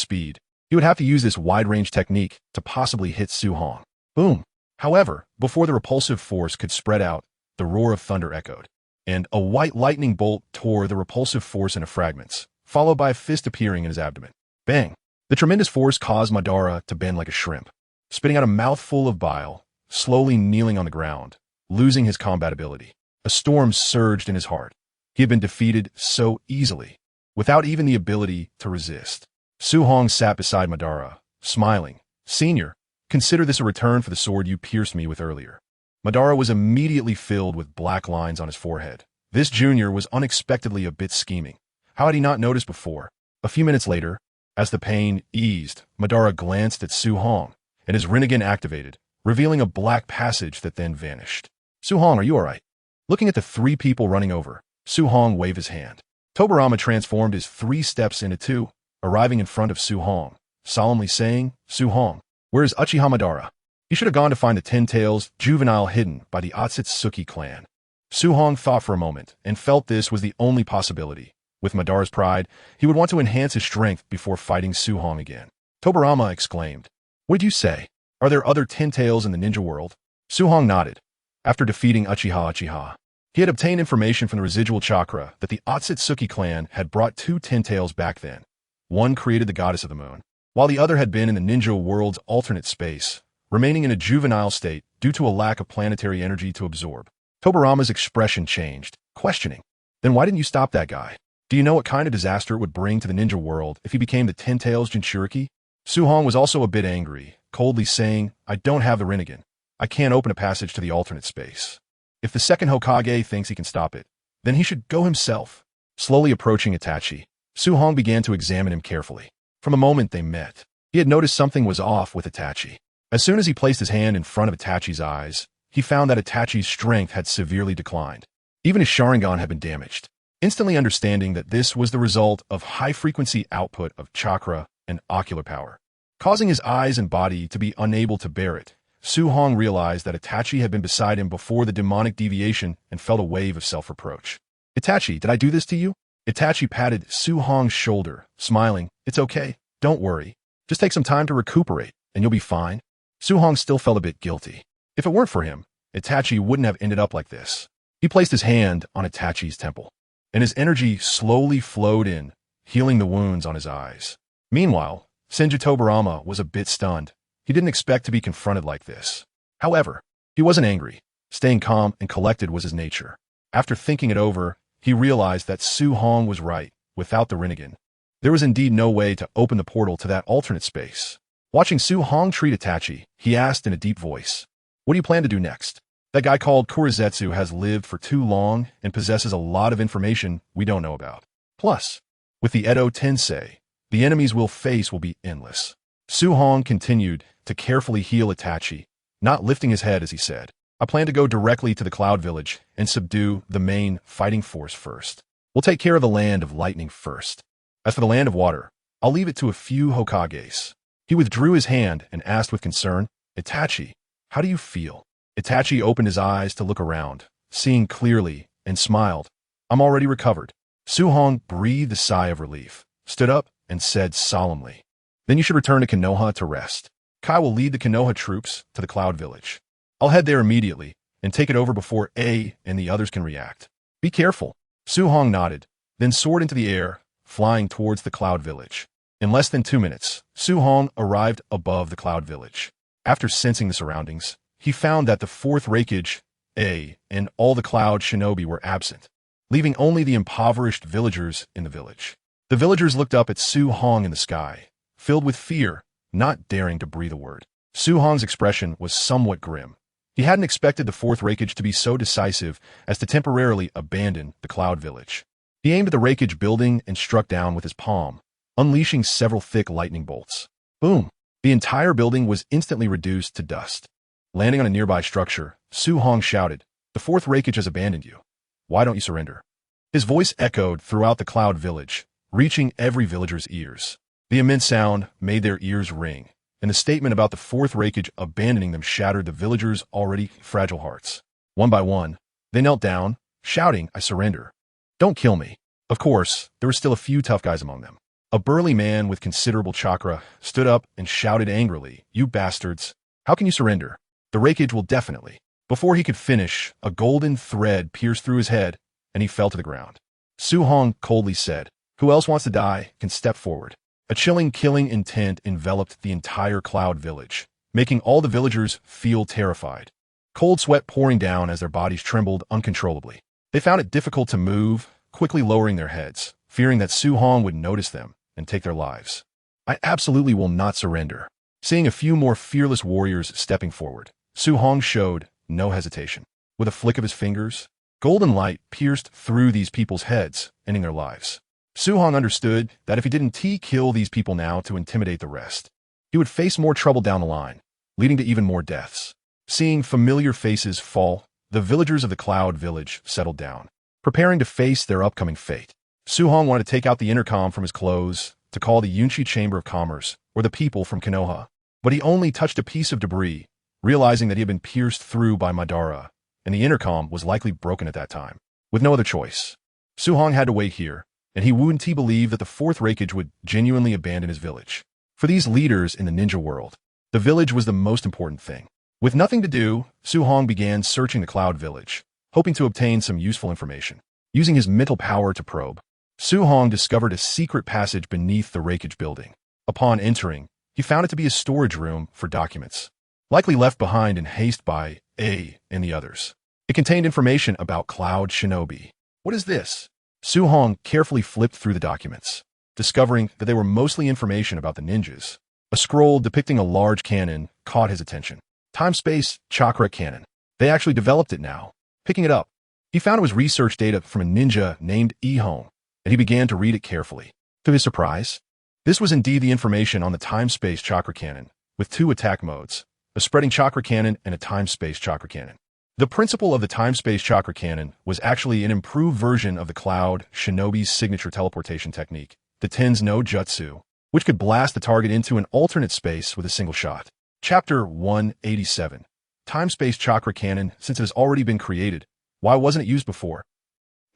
speed, he would have to use this wide-range technique to possibly hit Su Hong. Boom! However, before the repulsive force could spread out, the roar of thunder echoed, and a white lightning bolt tore the repulsive force into fragments, followed by a fist appearing in his abdomen. Bang! The tremendous force caused Madara to bend like a shrimp, spitting out a mouthful of bile, slowly kneeling on the ground, losing his combat ability. A storm surged in his heart. He had been defeated so easily, without even the ability to resist. Su Hong sat beside Madara, smiling. "Senior, consider this a return for the sword you pierced me with earlier." Madara was immediately filled with black lines on his forehead. This junior was unexpectedly a bit scheming. How had he not noticed before? A few minutes later, as the pain eased, Madara glanced at Su Hong, and his Rinnegan activated, revealing a black passage that then vanished. "Su Hong, are you alright?" Looking at the 3 people running over, Su Hong waved his hand. Tobirama transformed his 3 steps into 2, arriving in front of Su Hong, solemnly saying, "Su Hong, where is Uchiha Madara? He should have gone to find the 10 Tails juvenile hidden by the Otsutsuki clan." Su Hong thought for a moment and felt this was the only possibility. With Madara's pride, he would want to enhance his strength before fighting Su Hong again. Tobirama exclaimed, "What did you say? Are there other 10 Tails in the ninja world?" Su Hong nodded. After defeating Uchiha, he had obtained information from the residual chakra that the Otsutsuki clan had brought 2 10 Tails back then. One created the goddess of the moon, while the other had been in the ninja world's alternate space, remaining in a juvenile state due to a lack of planetary energy to absorb. Tobirama's expression changed, questioning, "Then why didn't you stop that guy? Do you know what kind of disaster it would bring to the ninja world if he became the Ten-Tails Jinchuriki? Su Hong was also a bit angry, coldly saying, I don't have the Rinnegan. I can't open a passage to the alternate space. If the second Hokage thinks he can stop it, then he should go himself. Slowly approaching Itachi, Su Hong began to examine him carefully. From the moment they met, he had noticed something was off with Itachi. As soon as he placed his hand in front of Itachi's eyes, he found that Itachi's strength had severely declined. Even his Sharingan had been damaged. Instantly understanding that this was the result of high-frequency output of chakra and ocular power, causing his eyes and body to be unable to bear it, Su Hong realized that Itachi had been beside him before the demonic deviation and felt a wave of self-reproach. Itachi, did I do this to you? Itachi patted Su Hong's shoulder, smiling. It's okay. Don't worry. Just take some time to recuperate, and you'll be fine. Su Hong still felt a bit guilty. If it weren't for him, Itachi wouldn't have ended up like this. He placed his hand on Itachi's temple, and his energy slowly flowed in, healing the wounds on his eyes. Meanwhile, Senju Tobarama was a bit stunned. He didn't expect to be confronted like this. However, he wasn't angry. Staying calm and collected was his nature. After thinking it over, he realized that Su Hong was right. Without the Rinnegan, there was indeed no way to open the portal to that alternate space. Watching Su Hong treat Itachi, he asked in a deep voice, What do you plan to do next? That guy called Kurizetsu has lived for too long and possesses a lot of information we don't know about. Plus, with the Edo Tensei, the enemies we'll face will be endless. Su Hong continued to carefully heal Itachi, not lifting his head as he said, I plan to go directly to the Cloud Village and subdue the main fighting force first. We'll take care of the Land of Lightning first. As for the Land of Water, I'll leave it to a few Hokages. He withdrew his hand and asked with concern, Itachi, how do you feel? Itachi opened his eyes to look around, seeing clearly, and smiled. I'm already recovered. Su Hong breathed a sigh of relief, stood up, and said solemnly, Then you should return to Konoha to rest. Kai will lead the Konoha troops to the Cloud Village. I'll head there immediately and take it over before A and the others can react. Be careful. Su Hong nodded, then soared into the air, flying towards the Cloud Village. In less than 2 minutes, Su Hong arrived above the Cloud Village. After sensing the surroundings, he found that the fourth Raikage, A, and all the Cloud Shinobi were absent, leaving only the impoverished villagers in the village. The villagers looked up at Su Hong in the sky, filled with fear, not daring to breathe a word. Su Hong's expression was somewhat grim. He hadn't expected the fourth Raikage to be so decisive as to temporarily abandon the Cloud Village. He aimed at the Raikage building and struck down with his palm, unleashing several thick lightning bolts. Boom! The entire building was instantly reduced to dust. Landing on a nearby structure, Su Hong shouted, The fourth Raikage has abandoned you. Why don't you surrender? His voice echoed throughout the Cloud Village, reaching every villager's ears. The immense sound made their ears ring, and the statement about the fourth Raikage abandoning them shattered the villagers' already fragile hearts. One by one, they knelt down, shouting, I surrender. Don't kill me. Of course, there were still a few tough guys among them. A burly man with considerable chakra stood up and shouted angrily, You bastards! How can you surrender? The Raikage will definitely. Before he could finish, a golden thread pierced through his head, and he fell to the ground. Su Hong coldly said, Who else wants to die can step forward. A chilling killing intent enveloped the entire Cloud Village, making all the villagers feel terrified. Cold sweat pouring down as their bodies trembled uncontrollably. They found it difficult to move, quickly lowering their heads, fearing that Su Hong would notice them and take their lives. I absolutely will not surrender. Seeing a few more fearless warriors stepping forward, Su Hong showed no hesitation. With a flick of his fingers, golden light pierced through these people's heads, ending their lives. Su Hong understood that if he didn't kill these people now to intimidate the rest, he would face more trouble down the line, leading to even more deaths. Seeing familiar faces fall, the villagers of the Cloud Village settled down, preparing to face their upcoming fate. Su Hong wanted to take out the intercom from his clothes to call the Yunchi Chamber of Commerce or the people from Konoha, but he only touched a piece of debris, realizing that he had been pierced through by Madara, and the intercom was likely broken at that time. With no other choice, Su Hong had to wait here, and he wouldn't believe that the fourth Raikage would genuinely abandon his village. For these leaders in the ninja world, the village was the most important thing. With nothing to do, Su Hong began searching the Cloud Village, hoping to obtain some useful information. Using his mental power to probe, Su Hong discovered a secret passage beneath the Raikage building. Upon entering, he found it to be a storage room for documents, likely left behind in haste by A and the others. It contained information about Cloud Shinobi. What is this? Su Hong carefully flipped through the documents, discovering that they were mostly information about the ninjas. A scroll depicting a large cannon caught his attention. Time-space chakra cannon. They actually developed it now. Picking it up, he found it was research data from a ninja named Hong, and he began to read it carefully. To his surprise, this was indeed the information on the time-space chakra cannon, with 2 attack modes, a spreading chakra cannon and a time-space chakra cannon. The principle of the time-space chakra cannon was actually an improved version of the Cloud Shinobi's signature teleportation technique, the Ten's no Jutsu, which could blast the target into an alternate space with a single shot. Chapter 187. Time-space chakra cannon. Since it has already been created, why wasn't it used before?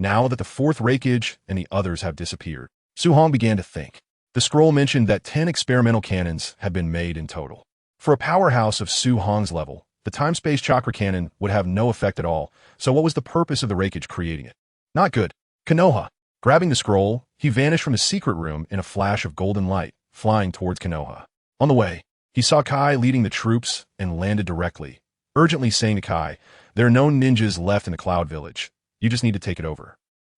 Now that the 4th Reikage and the others have disappeared, Su Hong began to think. The scroll mentioned that 10 experimental cannons had been made in total. For a powerhouse of Su Hong's level, the time-space chakra cannon would have no effect at all, so what was the purpose of the Reikage creating it? Not good. Konoha. Grabbing the scroll, he vanished from his secret room in a flash of golden light, flying towards Konoha. On the way, he saw Kai leading the troops and landed directly, urgently saying to Kai, "There are no ninjas left in the Cloud Village. You just need to take it over.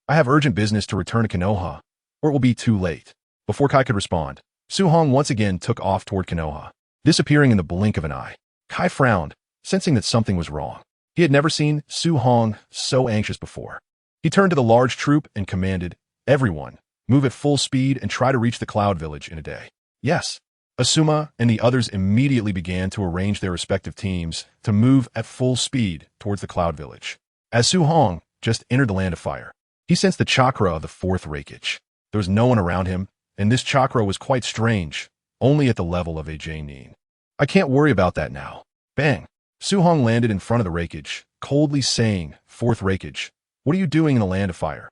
I have urgent business to return to Konoha, or it will be too late." Before Kai could respond, Su Hong once again took off toward Konoha, disappearing in the blink of an eye. Kai frowned, sensing that something was wrong. He had never seen Su Hong so anxious before. He turned to the large troop and commanded, "Everyone, move at full speed and try to reach the Cloud Village in a day." Yes. Asuma and the others immediately began to arrange their respective teams to move at full speed towards the Cloud Village. As Su Hong just entered the Land of Fire, he sensed the chakra of the 4th Reikage. There was no one around him, and this chakra was quite strange, only at the level of a Jainin. "I can't worry about that now." Bang! Su Hong landed in front of the Reikage, coldly saying, "4th Reikage, what are you doing in the Land of Fire?"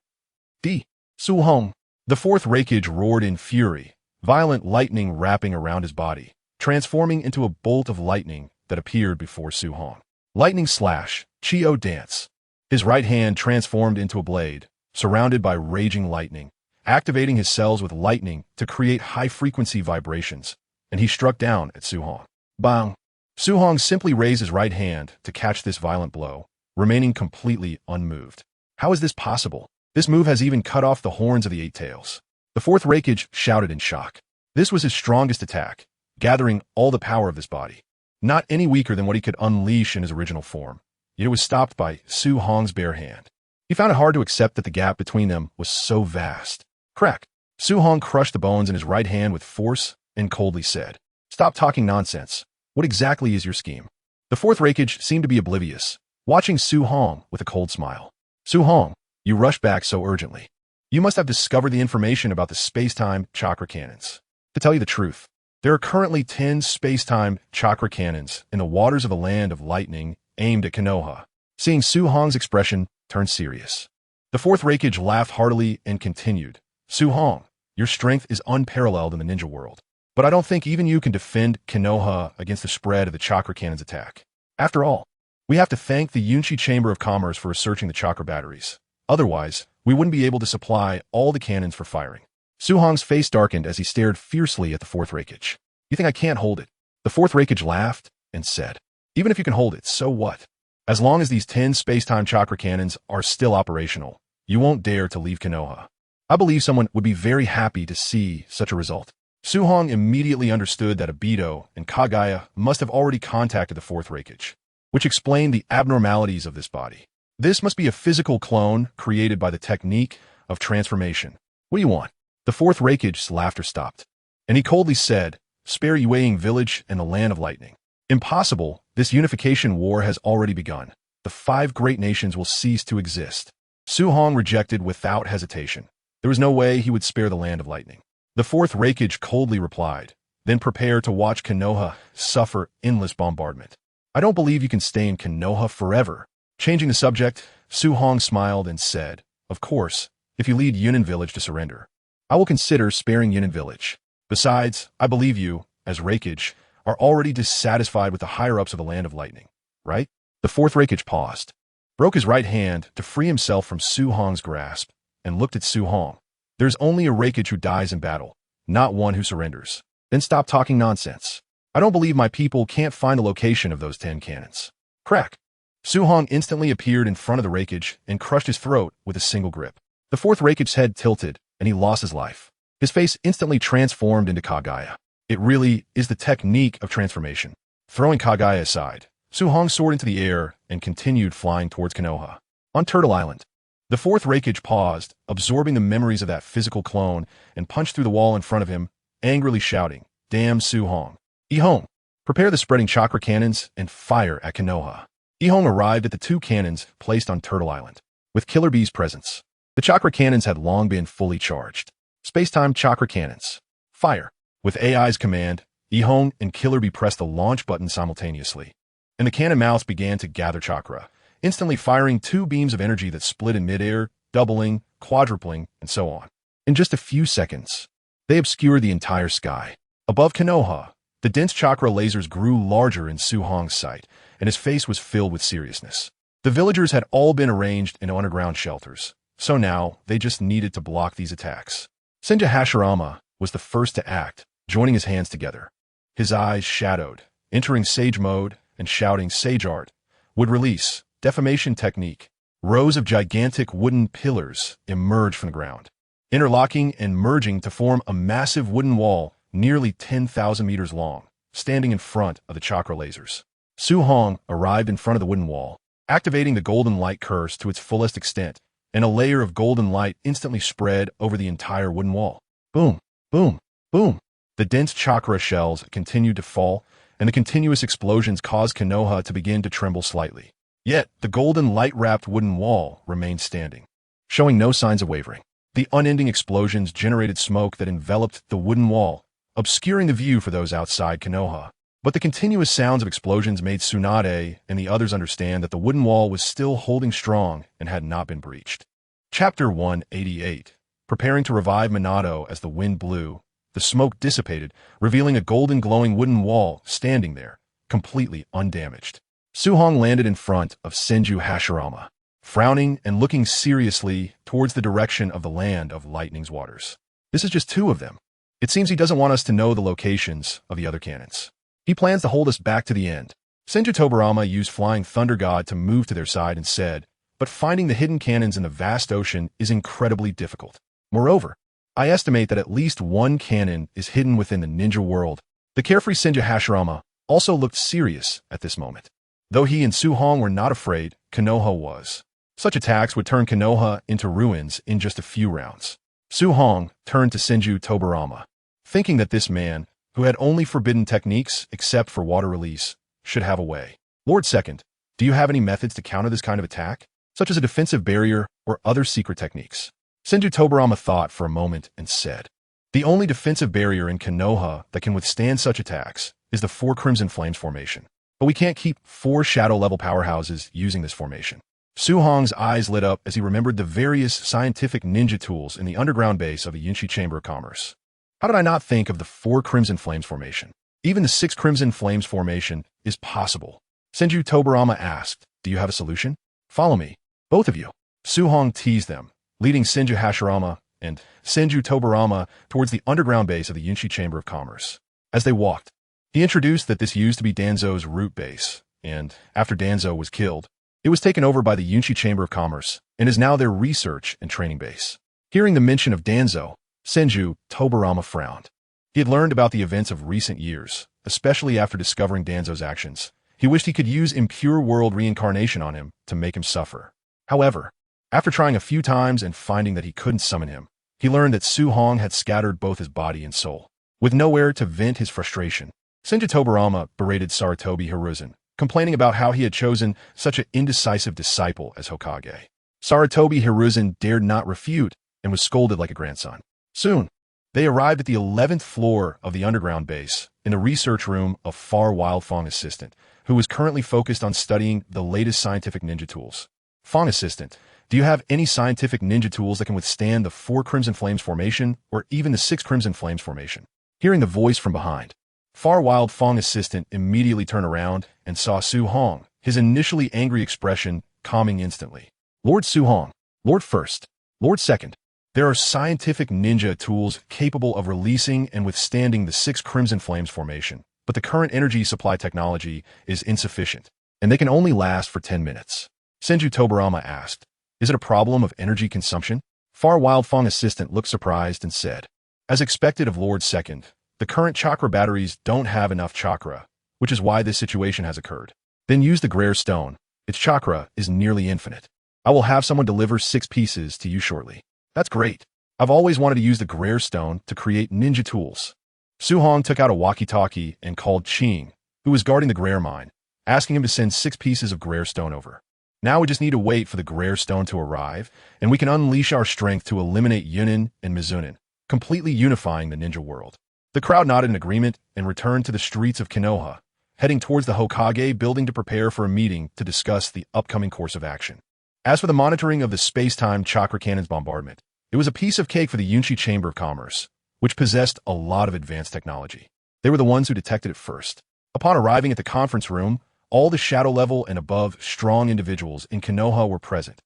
Su Hong. The 4th Reikage roared in fury, violent lightning wrapping around his body, transforming into a bolt of lightning that appeared before Su Hong. Lightning slash, Chio dance. His right hand transformed into a blade, surrounded by raging lightning, activating his cells with lightning to create high-frequency vibrations, and he struck down at Su Hong. Bang! Su Hong simply raised his right hand to catch this violent blow, remaining completely unmoved. How is this possible? This move has even cut off the horns of the 8 tails. The 4th Reikage shouted in shock. This was his strongest attack, gathering all the power of this body. Not any weaker than what he could unleash in his original form, yet it was stopped by Su Hong's bare hand. He found it hard to accept that the gap between them was so vast. Crack! Su Hong crushed the bones in his right hand with force and coldly said, "Stop talking nonsense. What exactly is your scheme?" The 4th Reikage seemed to be oblivious, watching Su Hong with a cold smile. "Su Hong, you rushed back so urgently. You must have discovered the information about the space-time chakra cannons. To tell you the truth, there are currently 10 space-time chakra cannons in the waters of the Land of Lightning aimed at Konoha." Seeing Su Hong's expression turned serious, the 4th Reikage laughed heartily and continued, "Su Hong, your strength is unparalleled in the ninja world, but I don't think even you can defend Konoha against the spread of the chakra cannon's attack. After all, we have to thank the Yunchi Chamber of Commerce for researching the chakra batteries. Otherwise, we wouldn't be able to supply all the cannons for firing." Su Hong's face darkened as he stared fiercely at the 4th Reikage. "You think I can't hold it?" The 4th Reikage laughed and said, "Even if you can hold it, so what? As long as these 10 space-time chakra cannons are still operational, you won't dare to leave Konoha. I believe someone would be very happy to see such a result." Su Hong immediately understood that Obito and Kagaya must have already contacted the 4th Reikage, which explained the abnormalities of this body. This must be a physical clone created by the technique of transformation. "What do you want?" The 4th Reikage's laughter stopped, and he coldly said, "Spare Yueying Village and the Land of Lightning." "Impossible. This unification war has already begun. The 5 great nations will cease to exist." Su Hong rejected without hesitation. There was no way he would spare the Land of Lightning. The 4th Reikage coldly replied, "Then prepare to watch Konoha suffer endless bombardment." "I don't believe you can stay in Konoha forever." Changing the subject, Su Hong smiled and said, "Of course, if you lead Yunin Village to surrender, I will consider sparing Yunin Village. Besides, I believe you, as Reikage, are already dissatisfied with the higher-ups of the Land of Lightning, right?" The 4th Reikage paused, broke his right hand to free himself from Su Hong's grasp, and looked at Su Hong. "There's only a Reikage who dies in battle, not one who surrenders." "Then stop talking nonsense. I don't believe my people can't find the location of those 10 cannons." Crack! Su Hong instantly appeared in front of the Reikage and crushed his throat with a single grip. The fourth Reikage head tilted, and he lost his life. His face instantly transformed into Kagaya. It really is the technique of transformation. Throwing Kagaya aside, Su-Hong soared into the air and continued flying towards Konoha. On Turtle Island, the fourth Reikage paused, absorbing the memories of that physical clone, and punched through the wall in front of him, angrily shouting, "Damn Su-Hong! Ihong, prepare the spreading chakra cannons and fire at Konoha." Ihong arrived at the two cannons placed on Turtle Island. With Killer Bee's presence, the chakra cannons had long been fully charged. Space-time chakra cannons. Fire. With AI's command, Ihong and Killer Bee pressed the launch button simultaneously, and the cannon mouths began to gather chakra, instantly firing two beams of energy that split in midair, doubling, quadrupling, and so on. In just a few seconds, they obscured the entire sky. Above Konoha, the dense chakra lasers grew larger in Su-Hong's sight, and his face was filled with seriousness. The villagers had all been arranged in underground shelters, so now they just needed to block these attacks. Senju Hashirama was the first to act, joining his hands together. His eyes shadowed, entering sage mode and shouting "Sage Art" would release. Deformation technique. Rows of gigantic wooden pillars emerged from the ground, interlocking and merging to form a massive wooden wall nearly 10,000 meters long, standing in front of the chakra lasers. Su-Hong arrived in front of the wooden wall, activating the golden light curse to its fullest extent, and a layer of golden light instantly spread over the entire wooden wall. Boom, boom, boom. The dense chakra shells continued to fall, and the continuous explosions caused Konoha to begin to tremble slightly. Yet, the golden light-wrapped wooden wall remained standing, showing no signs of wavering. The unending explosions generated smoke that enveloped the wooden wall, obscuring the view for those outside Konoha. But the continuous sounds of explosions made Tsunade and the others understand that the wooden wall was still holding strong and had not been breached. Chapter 188. Preparing to revive Minato as the wind blew, the smoke dissipated, revealing a golden glowing wooden wall standing there, completely undamaged. Su-Hong landed in front of Senju Hashirama, frowning and looking seriously towards the direction of the land of Lightning's waters. This is just two of them. It seems he doesn't want us to know the locations of the other cannons. He plans to hold us back to the end. Senju Tobarama used Flying Thunder God to move to their side and said, but finding the hidden cannons in the vast ocean is incredibly difficult. Moreover, I estimate that at least one cannon is hidden within the ninja world. The carefree Senju Hashirama also looked serious at this moment. Though he and Su-Hong were not afraid, Konoha was. Such attacks would turn Konoha into ruins in just a few rounds. Su-Hong turned to Senju Tobarama, thinking that this man, who had only forbidden techniques except for water release, should have a way. Lord Second, do you have any methods to counter this kind of attack, such as a defensive barrier or other secret techniques? Senju Tobarama thought for a moment and said, the only defensive barrier in Konoha that can withstand such attacks is the 4 Crimson Flames formation. But we can't keep 4 shadow-level powerhouses using this formation. Su-Hong's eyes lit up as he remembered the various scientific ninja tools in the underground base of the Yunshi Chamber of Commerce. How did I not think of the 4 Crimson Flames formation? Even the 6 Crimson Flames formation is possible. Senju Tobarama asked, do you have a solution? Follow me, both of you. Su-Hong teased them, leading Senju Hashirama and Senju Tobarama towards the underground base of the Yunshi Chamber of Commerce. As they walked, he introduced that this used to be Danzo's root base, and after Danzo was killed, it was taken over by the Yunshi Chamber of Commerce and is now their research and training base. Hearing the mention of Danzo, Senju Tobarama frowned. He had learned about the events of recent years, especially after discovering Danzo's actions. He wished he could use impure world reincarnation on him to make him suffer. However, after trying a few times and finding that he couldn't summon him, he learned that Su-Hong had scattered both his body and soul. With nowhere to vent his frustration, Senju Tobarama berated Sarutobi Hiruzen, complaining about how he had chosen such an indecisive disciple as Hokage. Sarutobi Hiruzen dared not refute and was scolded like a grandson. Soon, they arrived at the 11th floor of the underground base, in the research room of Far Wild Fong Assistant, who was currently focused on studying the latest scientific ninja tools. Fong Assistant, do you have any scientific ninja tools that can withstand the 4 Crimson Flames formation or even the 6 Crimson Flames formation? Hearing the voice from behind, Far Wild Fong Assistant immediately turned around and saw Su-Hong, his initially angry expression calming instantly. Lord Su-Hong, Lord First, Lord Second, there are scientific ninja tools capable of releasing and withstanding the 6 Crimson Flames formation, but the current energy supply technology is insufficient, and they can only last for 10 minutes. Senju Tobarama asked, is it a problem of energy consumption? Far Wildfang assistant looked surprised and said, as expected of Lord Second, the current chakra batteries don't have enough chakra, which is why this situation has occurred. Then use the Greer stone. Its chakra is nearly infinite. I will have someone deliver 6 pieces to you shortly. That's great. I've always wanted to use the Greer stone to create ninja tools. Su Hong took out a walkie-talkie and called Qing, who was guarding the Greer mine, asking him to send 6 pieces of Greer stone over. Now we just need to wait for the Greer stone to arrive, and we can unleash our strength to eliminate Yunin and Mizunin, completely unifying the ninja world. The crowd nodded in agreement and returned to the streets of Konoha, heading towards the Hokage building to prepare for a meeting to discuss the upcoming course of action. As for the monitoring of the space-time chakra cannon's bombardment, it was a piece of cake for the Yunshi Chamber of Commerce, which possessed a lot of advanced technology. They were the ones who detected it first. Upon arriving at the conference room, all the shadow level and above strong individuals in Konoha were present.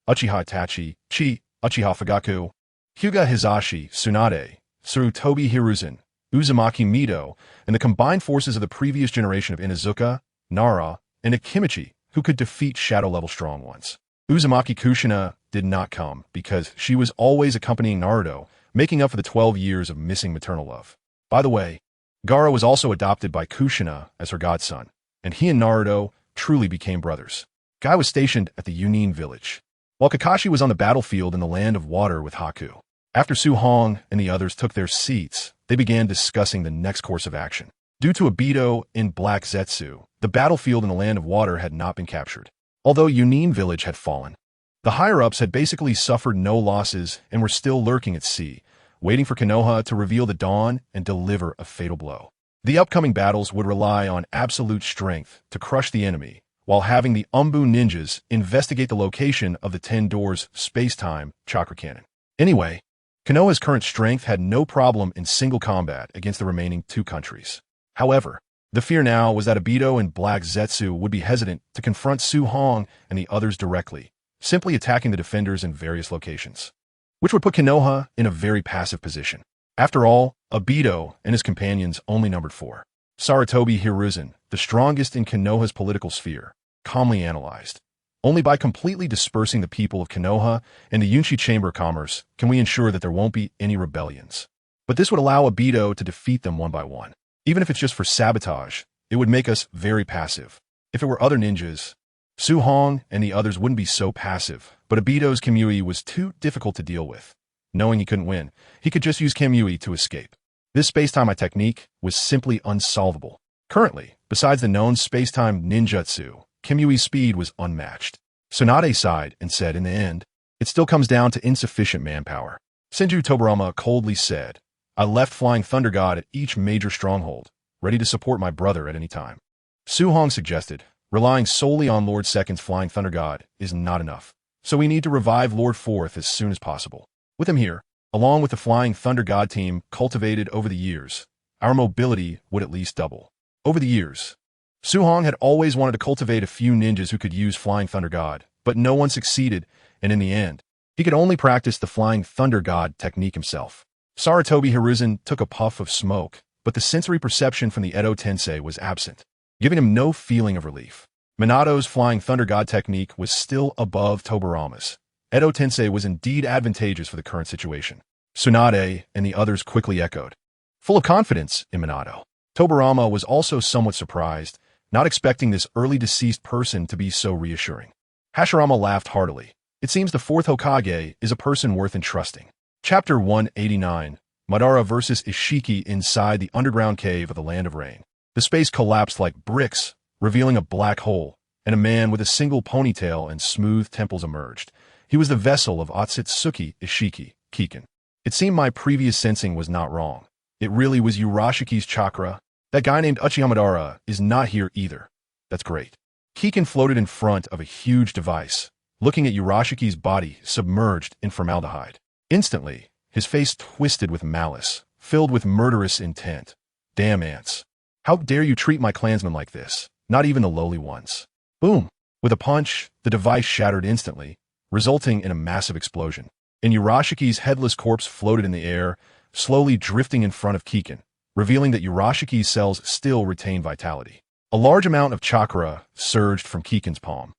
Uchiha Itachi, Uchiha Fugaku, Hyuga Hizashi, Tsunade, Sarutobi Hiruzen, Uzumaki Mido, and the combined forces of the previous generation of Inuzuka, Nara, and Akimichi, who could defeat shadow-level strong ones. Uzumaki Kushina did not come because she was always accompanying Naruto, making up for the 12 years of missing maternal love. By the way, Gaara was also adopted by Kushina as her godson, and he and Naruto truly became brothers. Guy was stationed at the Yunin village, while Kakashi was on the battlefield in the Land of Water with Haku. After Su Hong and the others took their seats, they began discussing the next course of action. Due to Obito in Black Zetsu, the battlefield in the Land of Water had not been captured. Although Yunin village had fallen, the higher-ups had basically suffered no losses and were still lurking at sea, waiting for Konoha to reveal the dawn and deliver a fatal blow. The upcoming battles would rely on absolute strength to crush the enemy, while having the Umbu ninjas investigate the location of the 10 Doors space-time chakra cannon. Anyway, Konoha's current strength had no problem in single combat against the remaining 2 countries. However, the fear now was that Obito and Black Zetsu would be hesitant to confront Su Hong and the others directly, simply attacking the defenders in various locations, which would put Konoha in a very passive position. After all, Obito and his companions only numbered 4. Sarutobi Hiruzen, the strongest in Konoha's political sphere, calmly analyzed. Only by completely dispersing the people of Konoha and the Yunshi Chamber of Commerce can we ensure that there won't be any rebellions. But this would allow Obito to defeat them one by one. Even if it's just for sabotage, it would make us very passive. If it were other ninjas, Su Hong and the others wouldn't be so passive, but Obito's Kamui was too difficult to deal with. Knowing he couldn't win, he could just use Kamui to escape. This space-time technique was simply unsolvable. Currently, besides the known space-time ninjutsu, Kimui's speed was unmatched. Tsunade sighed and said in the end, it still comes down to insufficient manpower. Senju Tobirama coldly said, I left Flying Thunder God at each major stronghold, ready to support my brother at any time. Su Hong suggested, relying solely on Lord Second's Flying Thunder God is not enough, so we need to revive Lord Fourth as soon as possible. With him here, along with the Flying Thunder God team cultivated over the years, our mobility would at least double. Over the years, Su Hong had always wanted to cultivate a few ninjas who could use Flying Thunder God, but no one succeeded, and in the end, he could only practice the Flying Thunder God technique himself. Sarutobi Hiruzen took a puff of smoke, but the sensory perception from the Edo Tensei was absent, giving him no feeling of relief. Minato's Flying Thunder God technique was still above Tobirama's. Edo Tensei was indeed advantageous for the current situation. Tsunade and the others quickly echoed, full of confidence in Minato. Tobirama was also somewhat surprised, not expecting this early deceased person to be so reassuring. Hashirama laughed heartily. It seems the 4th Hokage is a person worth entrusting. Chapter 189, Madara vs. Ishiki inside the underground cave of the Land of Rain. The space collapsed like bricks, revealing a black hole, and a man with a single ponytail and smooth temples emerged. He was the vessel of Otsutsuki Ishiki, Kiken. It seemed my previous sensing was not wrong. It really was Urashiki's chakra. That guy named Uchiha Madara is not here either. That's great. Kiken floated in front of a huge device, looking at Urashiki's body submerged in formaldehyde. Instantly, his face twisted with malice, filled with murderous intent. Damn ants. How dare you treat my clansmen like this, not even the lowly ones. Boom! With a punch, the device shattered instantly, resulting in a massive explosion. And Urashiki's headless corpse floated in the air, slowly drifting in front of Kiken, revealing that Urashiki's cells still retain vitality. A large amount of chakra surged from Kiken's palm,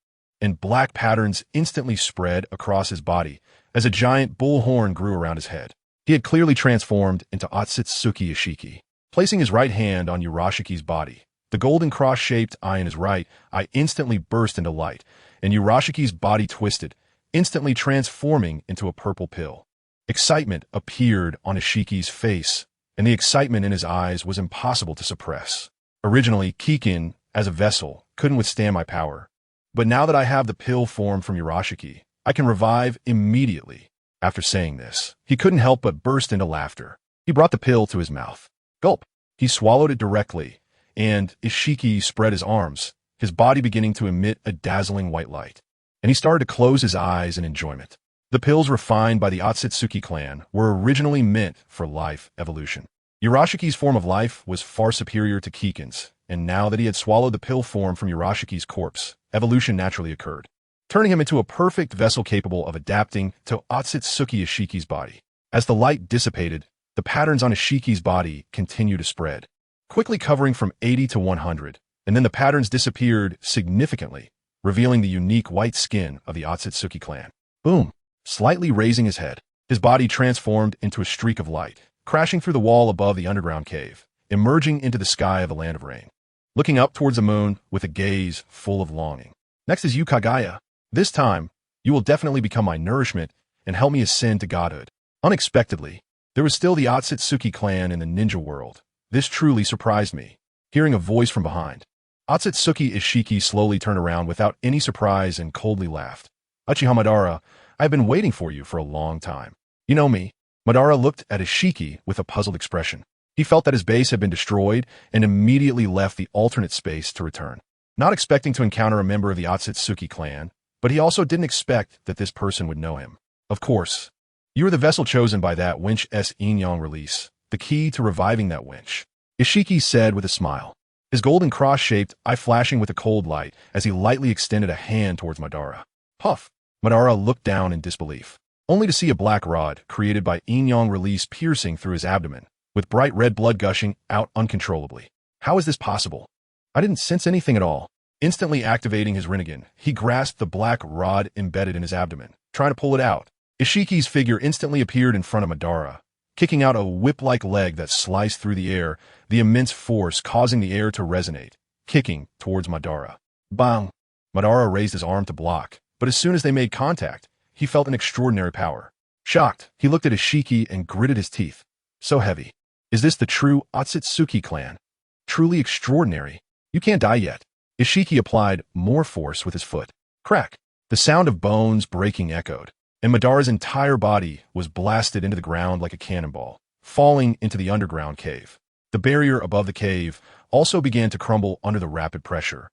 and black patterns instantly spread across his body as a giant bull horn grew around his head. He had clearly transformed into Otsutsuki Ishiki. Placing his right hand on Urashiki's body, the golden cross-shaped eye in his right eye instantly burst into light, and Urashiki's body twisted, instantly transforming into a purple pill. Excitement appeared on Ishiki's face, and the excitement in his eyes was impossible to suppress. Originally, Kikin, as a vessel, couldn't withstand my power. But now that I have the pill form from Urashiki, I can revive immediately. After saying this, he couldn't help but burst into laughter. He brought the pill to his mouth. Gulp! He swallowed it directly, and Ishiki spread his arms, his body beginning to emit a dazzling white light. And he started to close his eyes in enjoyment. The pills refined by the Otsutsuki clan were originally meant for life evolution. Urashiki's form of life was far superior to Kikin's, and now that he had swallowed the pill form from Urashiki's corpse, evolution naturally occurred, turning him into a perfect vessel capable of adapting to Otsutsuki Ishiki's body. As the light dissipated, the patterns on Ishiki's body continued to spread, quickly covering from 80 to 100, and then the patterns disappeared significantly, revealing the unique white skin of the Otsutsuki clan. Boom! Slightly raising his head, his body transformed into a streak of light, crashing through the wall above the underground cave, emerging into the sky of the land of rain. Looking up towards the moon with a gaze full of longing. Next is Yukagaya. This time, you will definitely become my nourishment and help me ascend to godhood. Unexpectedly, there was still the Otsutsuki clan in the ninja world. This truly surprised me. Hearing a voice from behind, Otsutsuki Ishiki slowly turned around without any surprise and coldly laughed. Uchiha Madara, I've been waiting for you for a long time. You know me. Madara looked at Ishiki with a puzzled expression. He felt that his base had been destroyed and immediately left the alternate space to return. Not expecting to encounter a member of the Otsutsuki clan, but he also didn't expect that this person would know him. Of course, you were the vessel chosen by that winch's yin-yang release, the key to reviving that winch, Ishiki said with a smile, his golden cross-shaped eye flashing with a cold light as he lightly extended a hand towards Madara. Puff! Madara looked down in disbelief, only to see a black rod created by yin-yang release piercing through his abdomen, with bright red blood gushing out uncontrollably. How is this possible? I didn't sense anything at all. Instantly activating his Rinnegan, he grasped the black rod embedded in his abdomen, trying to pull it out. Ishiki's figure instantly appeared in front of Madara, kicking out a whip-like leg that sliced through the air, the immense force causing the air to resonate, kicking towards Madara. Bang! Madara raised his arm to block, but as soon as they made contact, he felt an extraordinary power. Shocked, he looked at Ishiki and gritted his teeth. So heavy. Is this the true Otsutsuki clan? Truly extraordinary. You can't die yet. Ishiki applied more force with his foot. Crack! The sound of bones breaking echoed, and Madara's entire body was blasted into the ground like a cannonball, falling into the underground cave. The barrier above the cave also began to crumble under the rapid pressure,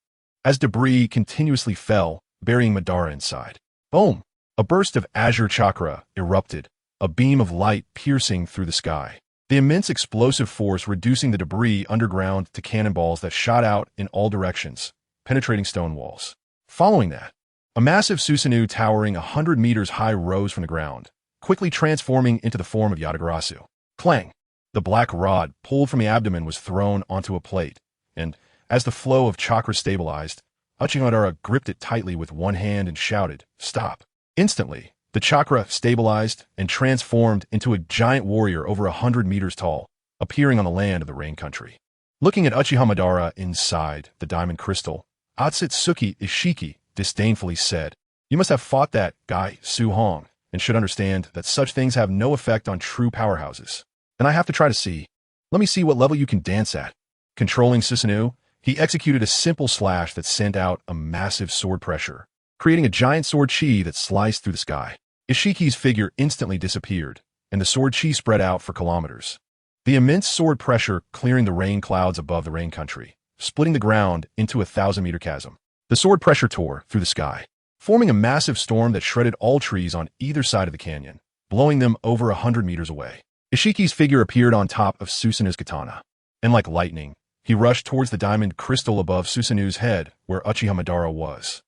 as debris continuously fell, burying Madara inside. Boom! A burst of azure chakra erupted, a beam of light piercing through the sky. The immense explosive force reducing the debris underground to cannonballs that shot out in all directions, penetrating stone walls. Following that, a massive Susanoo towering 100 meters high rose from the ground, quickly transforming into the form of Yatagarasu. Clang! The black rod pulled from the abdomen was thrown onto a plate, and, as the flow of chakra stabilized, Uchiha Madara gripped it tightly with one hand and shouted, "Stop!" Instantly, the chakra stabilized and transformed into a giant warrior over 100 meters tall, appearing on the land of the rain country. Looking at Uchiha Madara inside the diamond crystal, Otsutsuki Ishiki disdainfully said, "You must have fought that guy, Su Hong, and should understand that such things have no effect on true powerhouses. And I have to try to see. Let me see what level you can dance at." Controlling Susanoo, he executed a simple slash that sent out a massive sword pressure, creating a giant sword chi that sliced through the sky. Ishiki's figure instantly disappeared, and the sword chi spread out for kilometers. The immense sword pressure clearing the rain clouds above the rain country, splitting the ground into a 1,000-meter chasm. The sword pressure tore through the sky, forming a massive storm that shredded all trees on either side of the canyon, blowing them over 100 meters away. Ishiki's figure appeared on top of Susanoo's katana, and like lightning, he rushed towards the diamond crystal above Susanoo's head where Uchiha Madara was.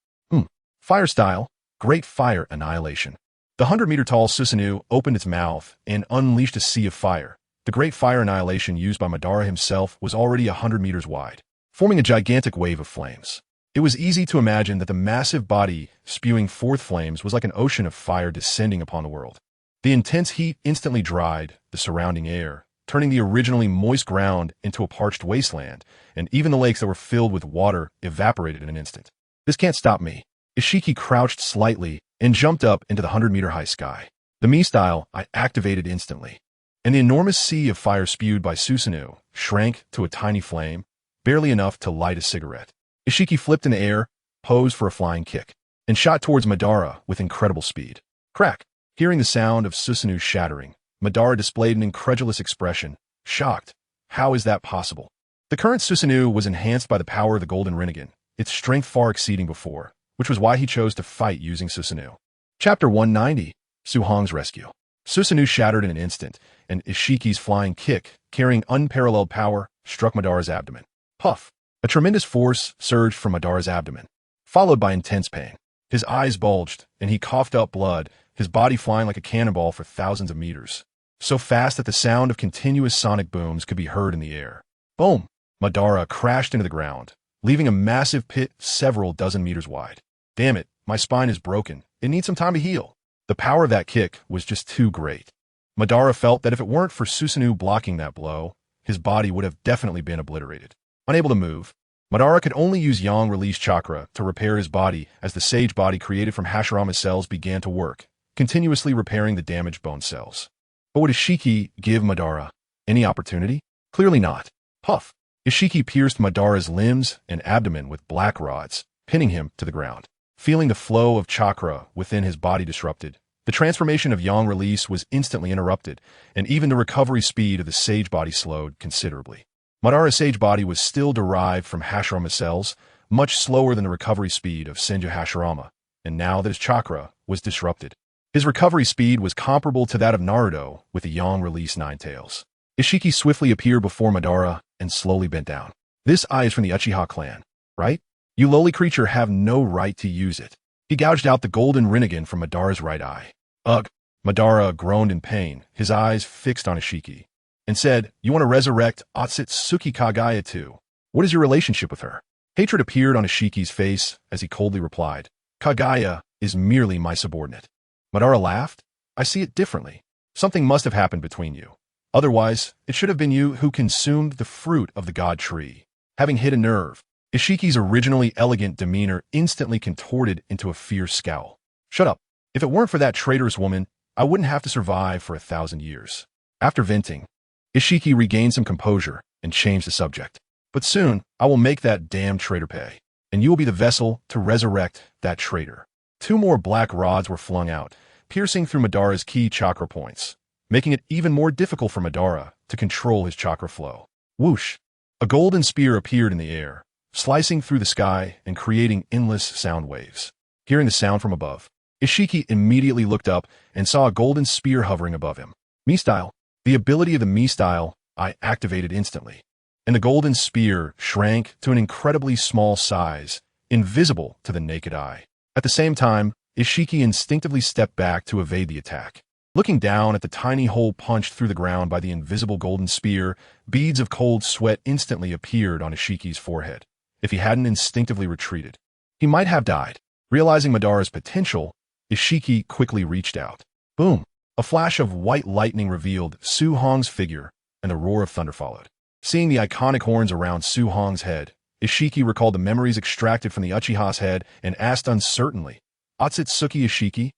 Fire style, great fire annihilation. The 100-meter-tall Susanoo opened its mouth and unleashed a sea of fire. The great fire annihilation used by Madara himself was already 100 meters wide, forming a gigantic wave of flames. It was easy to imagine that the massive body spewing forth flames was like an ocean of fire descending upon the world. The intense heat instantly dried the surrounding air, turning the originally moist ground into a parched wasteland, and even the lakes that were filled with water evaporated in an instant. This can't stop me. Ishiki crouched slightly and jumped up into the 100-meter-high sky. The me style I activated instantly, and the enormous sea of fire spewed by Susanoo shrank to a tiny flame, barely enough to light a cigarette. Ishiki flipped in the air, posed for a flying kick, and shot towards Madara with incredible speed. Crack! Hearing the sound of Susanoo shattering, Madara displayed an incredulous expression, shocked. How is that possible? The current Susanoo was enhanced by the power of the Golden Rinnegan, its strength far exceeding before, which was why he chose to fight using Susanoo. Chapter 190, Suhong's Rescue. Susanoo shattered in an instant, and Ishiki's flying kick, carrying unparalleled power, struck Madara's abdomen. Puff! A tremendous force surged from Madara's abdomen, followed by intense pain. His eyes bulged, and he coughed up blood, his body flying like a cannonball for thousands of meters, so fast that the sound of continuous sonic booms could be heard in the air. Boom! Madara crashed into the ground, leaving a massive pit several dozen meters wide. Damn it, my spine is broken. It needs some time to heal. The power of that kick was just too great. Madara felt that if it weren't for Susanoo blocking that blow, his body would have definitely been obliterated. Unable to move, Madara could only use Yang release chakra to repair his body as the sage body created from Hashirama's cells began to work, continuously repairing the damaged bone cells. But would Ishiki give Madara any opportunity? Clearly not. Puff! Ishiki pierced Madara's limbs and abdomen with black rods, pinning him to the ground. Feeling the flow of chakra within his body disrupted, the transformation of Yang release was instantly interrupted, and even the recovery speed of the sage body slowed considerably. Madara's sage body was still derived from Hashirama cells, much slower than the recovery speed of Senju Hashirama, and now that his chakra was disrupted, his recovery speed was comparable to that of Naruto with the Yang release Nine Tails. Ishiki swiftly appeared before Madara and slowly bent down. This eye is from the Uchiha clan, right? You lowly creature have no right to use it. He gouged out the golden Rinnegan from Madara's right eye. Ugh! Madara groaned in pain, his eyes fixed on Ishiki, and said, "You want to resurrect Otsutsuki Kagaya too? What is your relationship with her?" Hatred appeared on Ishiki's face as he coldly replied, "Kagaya is merely my subordinate." Madara laughed. "I see it differently. Something must have happened between you. Otherwise, it should have been you who consumed the fruit of the god tree." Having hit a nerve, Ishiki's originally elegant demeanor instantly contorted into a fierce scowl. "Shut up. If it weren't for that traitorous woman, I wouldn't have to survive for 1,000 years. After venting, Ishiki regained some composure and changed the subject. "But soon, I will make that damn traitor pay, and you will be the vessel to resurrect that traitor." 2 more black rods were flung out, piercing through Madara's key chakra points, making it even more difficult for Madara to control his chakra flow. Whoosh! A golden spear appeared in the air, slicing through the sky and creating endless sound waves. Hearing the sound from above, Ishiki immediately looked up and saw a golden spear hovering above him. Me style. The ability of the me style I activated instantly, and the golden spear shrank to an incredibly small size, invisible to the naked eye. At the same time, Ishiki instinctively stepped back to evade the attack. Looking down at the tiny hole punched through the ground by the invisible golden spear, beads of cold sweat instantly appeared on Ishiki's forehead. If he hadn't instinctively retreated, he might have died. Realizing Madara's potential, Ishiki quickly reached out. Boom! A flash of white lightning revealed Suhong's figure, and the roar of thunder followed. Seeing the iconic horns around Suhong's head, Ishiki recalled the memories extracted from the Uchiha's head and asked uncertainly, "Otsutsuki Ishiki?"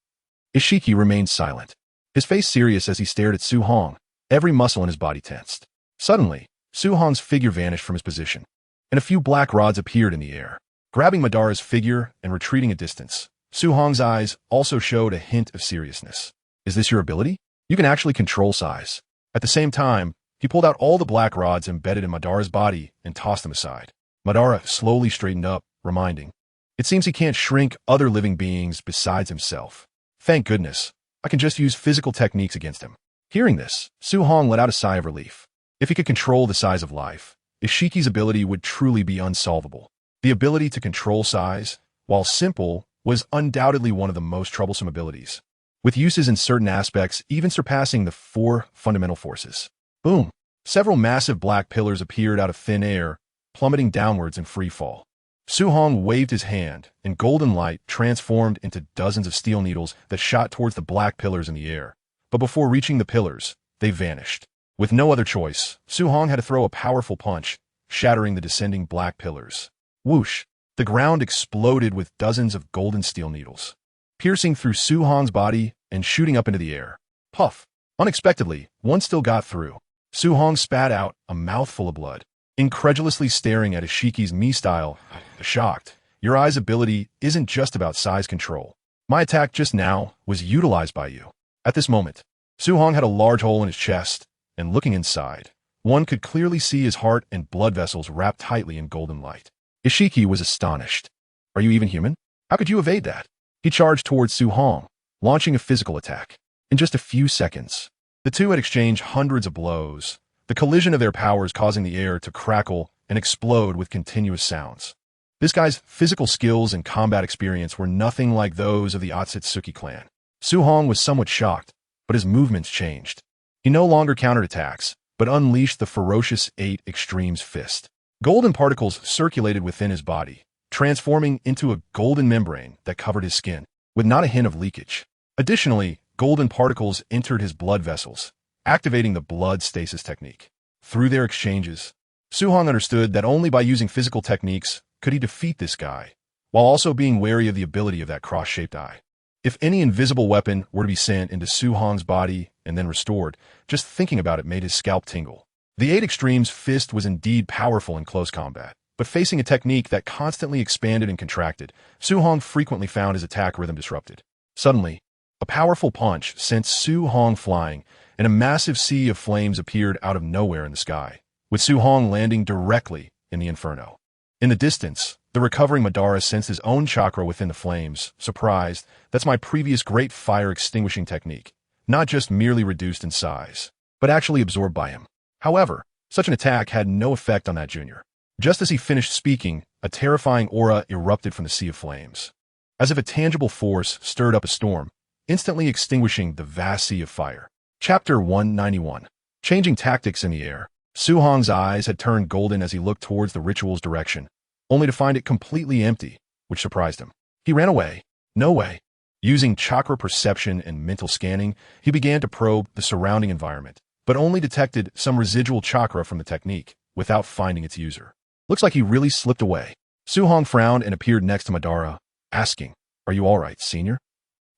Ishiki remained silent, his face serious as he stared at Suhong, every muscle in his body tensed. Suddenly, Suhong's figure vanished from his position, and a few black rods appeared in the air. Grabbing Madara's figure and retreating a distance, Suhong's eyes also showed a hint of seriousness. "Is this your ability? You can actually control size." At the same time, he pulled out all the black rods embedded in Madara's body and tossed them aside. Madara slowly straightened up, reminding, "It seems he can't shrink other living beings besides himself. Thank goodness, I can just use physical techniques against him." Hearing this, Suhong let out a sigh of relief. If he could control the size of life, Ishiki's ability would truly be unsolvable. The ability to control size, while simple, was undoubtedly one of the most troublesome abilities, with uses in certain aspects even surpassing the 4 fundamental forces. Boom! Several massive black pillars appeared out of thin air, plummeting downwards in free fall. Su Hong waved his hand, and golden light transformed into dozens of steel needles that shot towards the black pillars in the air. But before reaching the pillars, they vanished. With no other choice, Su Hong had to throw a powerful punch, shattering the descending black pillars. Whoosh! The ground exploded with dozens of golden steel needles, piercing through Su Hong's body and shooting up into the air. Puff! Unexpectedly, one still got through. Su Hong spat out a mouthful of blood, incredulously staring at Ishiki's mi-style, shocked. Your eye's ability isn't just about size control. My attack just now was utilized by you. At this moment, Su Hong had a large hole in his chest, and looking inside, one could clearly see his heart and blood vessels wrapped tightly in golden light. Ishiki was astonished. Are you even human? How could you evade that? He charged towards Su Hong, launching a physical attack. In just a few seconds, the two had exchanged hundreds of blows, the collision of their powers causing the air to crackle and explode with continuous sounds. This guy's physical skills and combat experience were nothing like those of the Otsutsuki clan. Su Hong was somewhat shocked, but his movements changed. He no longer countered attacks, but unleashed the ferocious 8 Extremes fist. Golden particles circulated within his body, transforming into a golden membrane that covered his skin, with not a hint of leakage. Additionally, golden particles entered his blood vessels, activating the blood stasis technique. Through their exchanges, Su Hong understood that only by using physical techniques could he defeat this guy, while also being wary of the ability of that cross-shaped eye. If any invisible weapon were to be sent into Su Hong's body and then restored, just thinking about it made his scalp tingle. The 8 Extremes fist was indeed powerful in close combat, but facing a technique that constantly expanded and contracted, Su Hong frequently found his attack rhythm disrupted. Suddenly, a powerful punch sent Su Hong flying, and a massive sea of flames appeared out of nowhere in the sky, with Su Hong landing directly in the inferno. In the distance, the recovering Madara sensed his own chakra within the flames, surprised. That's my previous great fire extinguishing technique, not just merely reduced in size, but actually absorbed by him. However, such an attack had no effect on that junior. Just as he finished speaking, a terrifying aura erupted from the sea of flames, as if a tangible force stirred up a storm, instantly extinguishing the vast sea of fire. Chapter 191. Changing tactics in the air. Su Hong's eyes had turned golden as he looked towards the ritual's direction, only to find it completely empty, which surprised him. He ran away. No way. Using chakra perception and mental scanning, he began to probe the surrounding environment, but only detected some residual chakra from the technique, without finding its user. Looks like he really slipped away. Su Hong frowned and appeared next to Madara, asking, "Are you all right, senior?"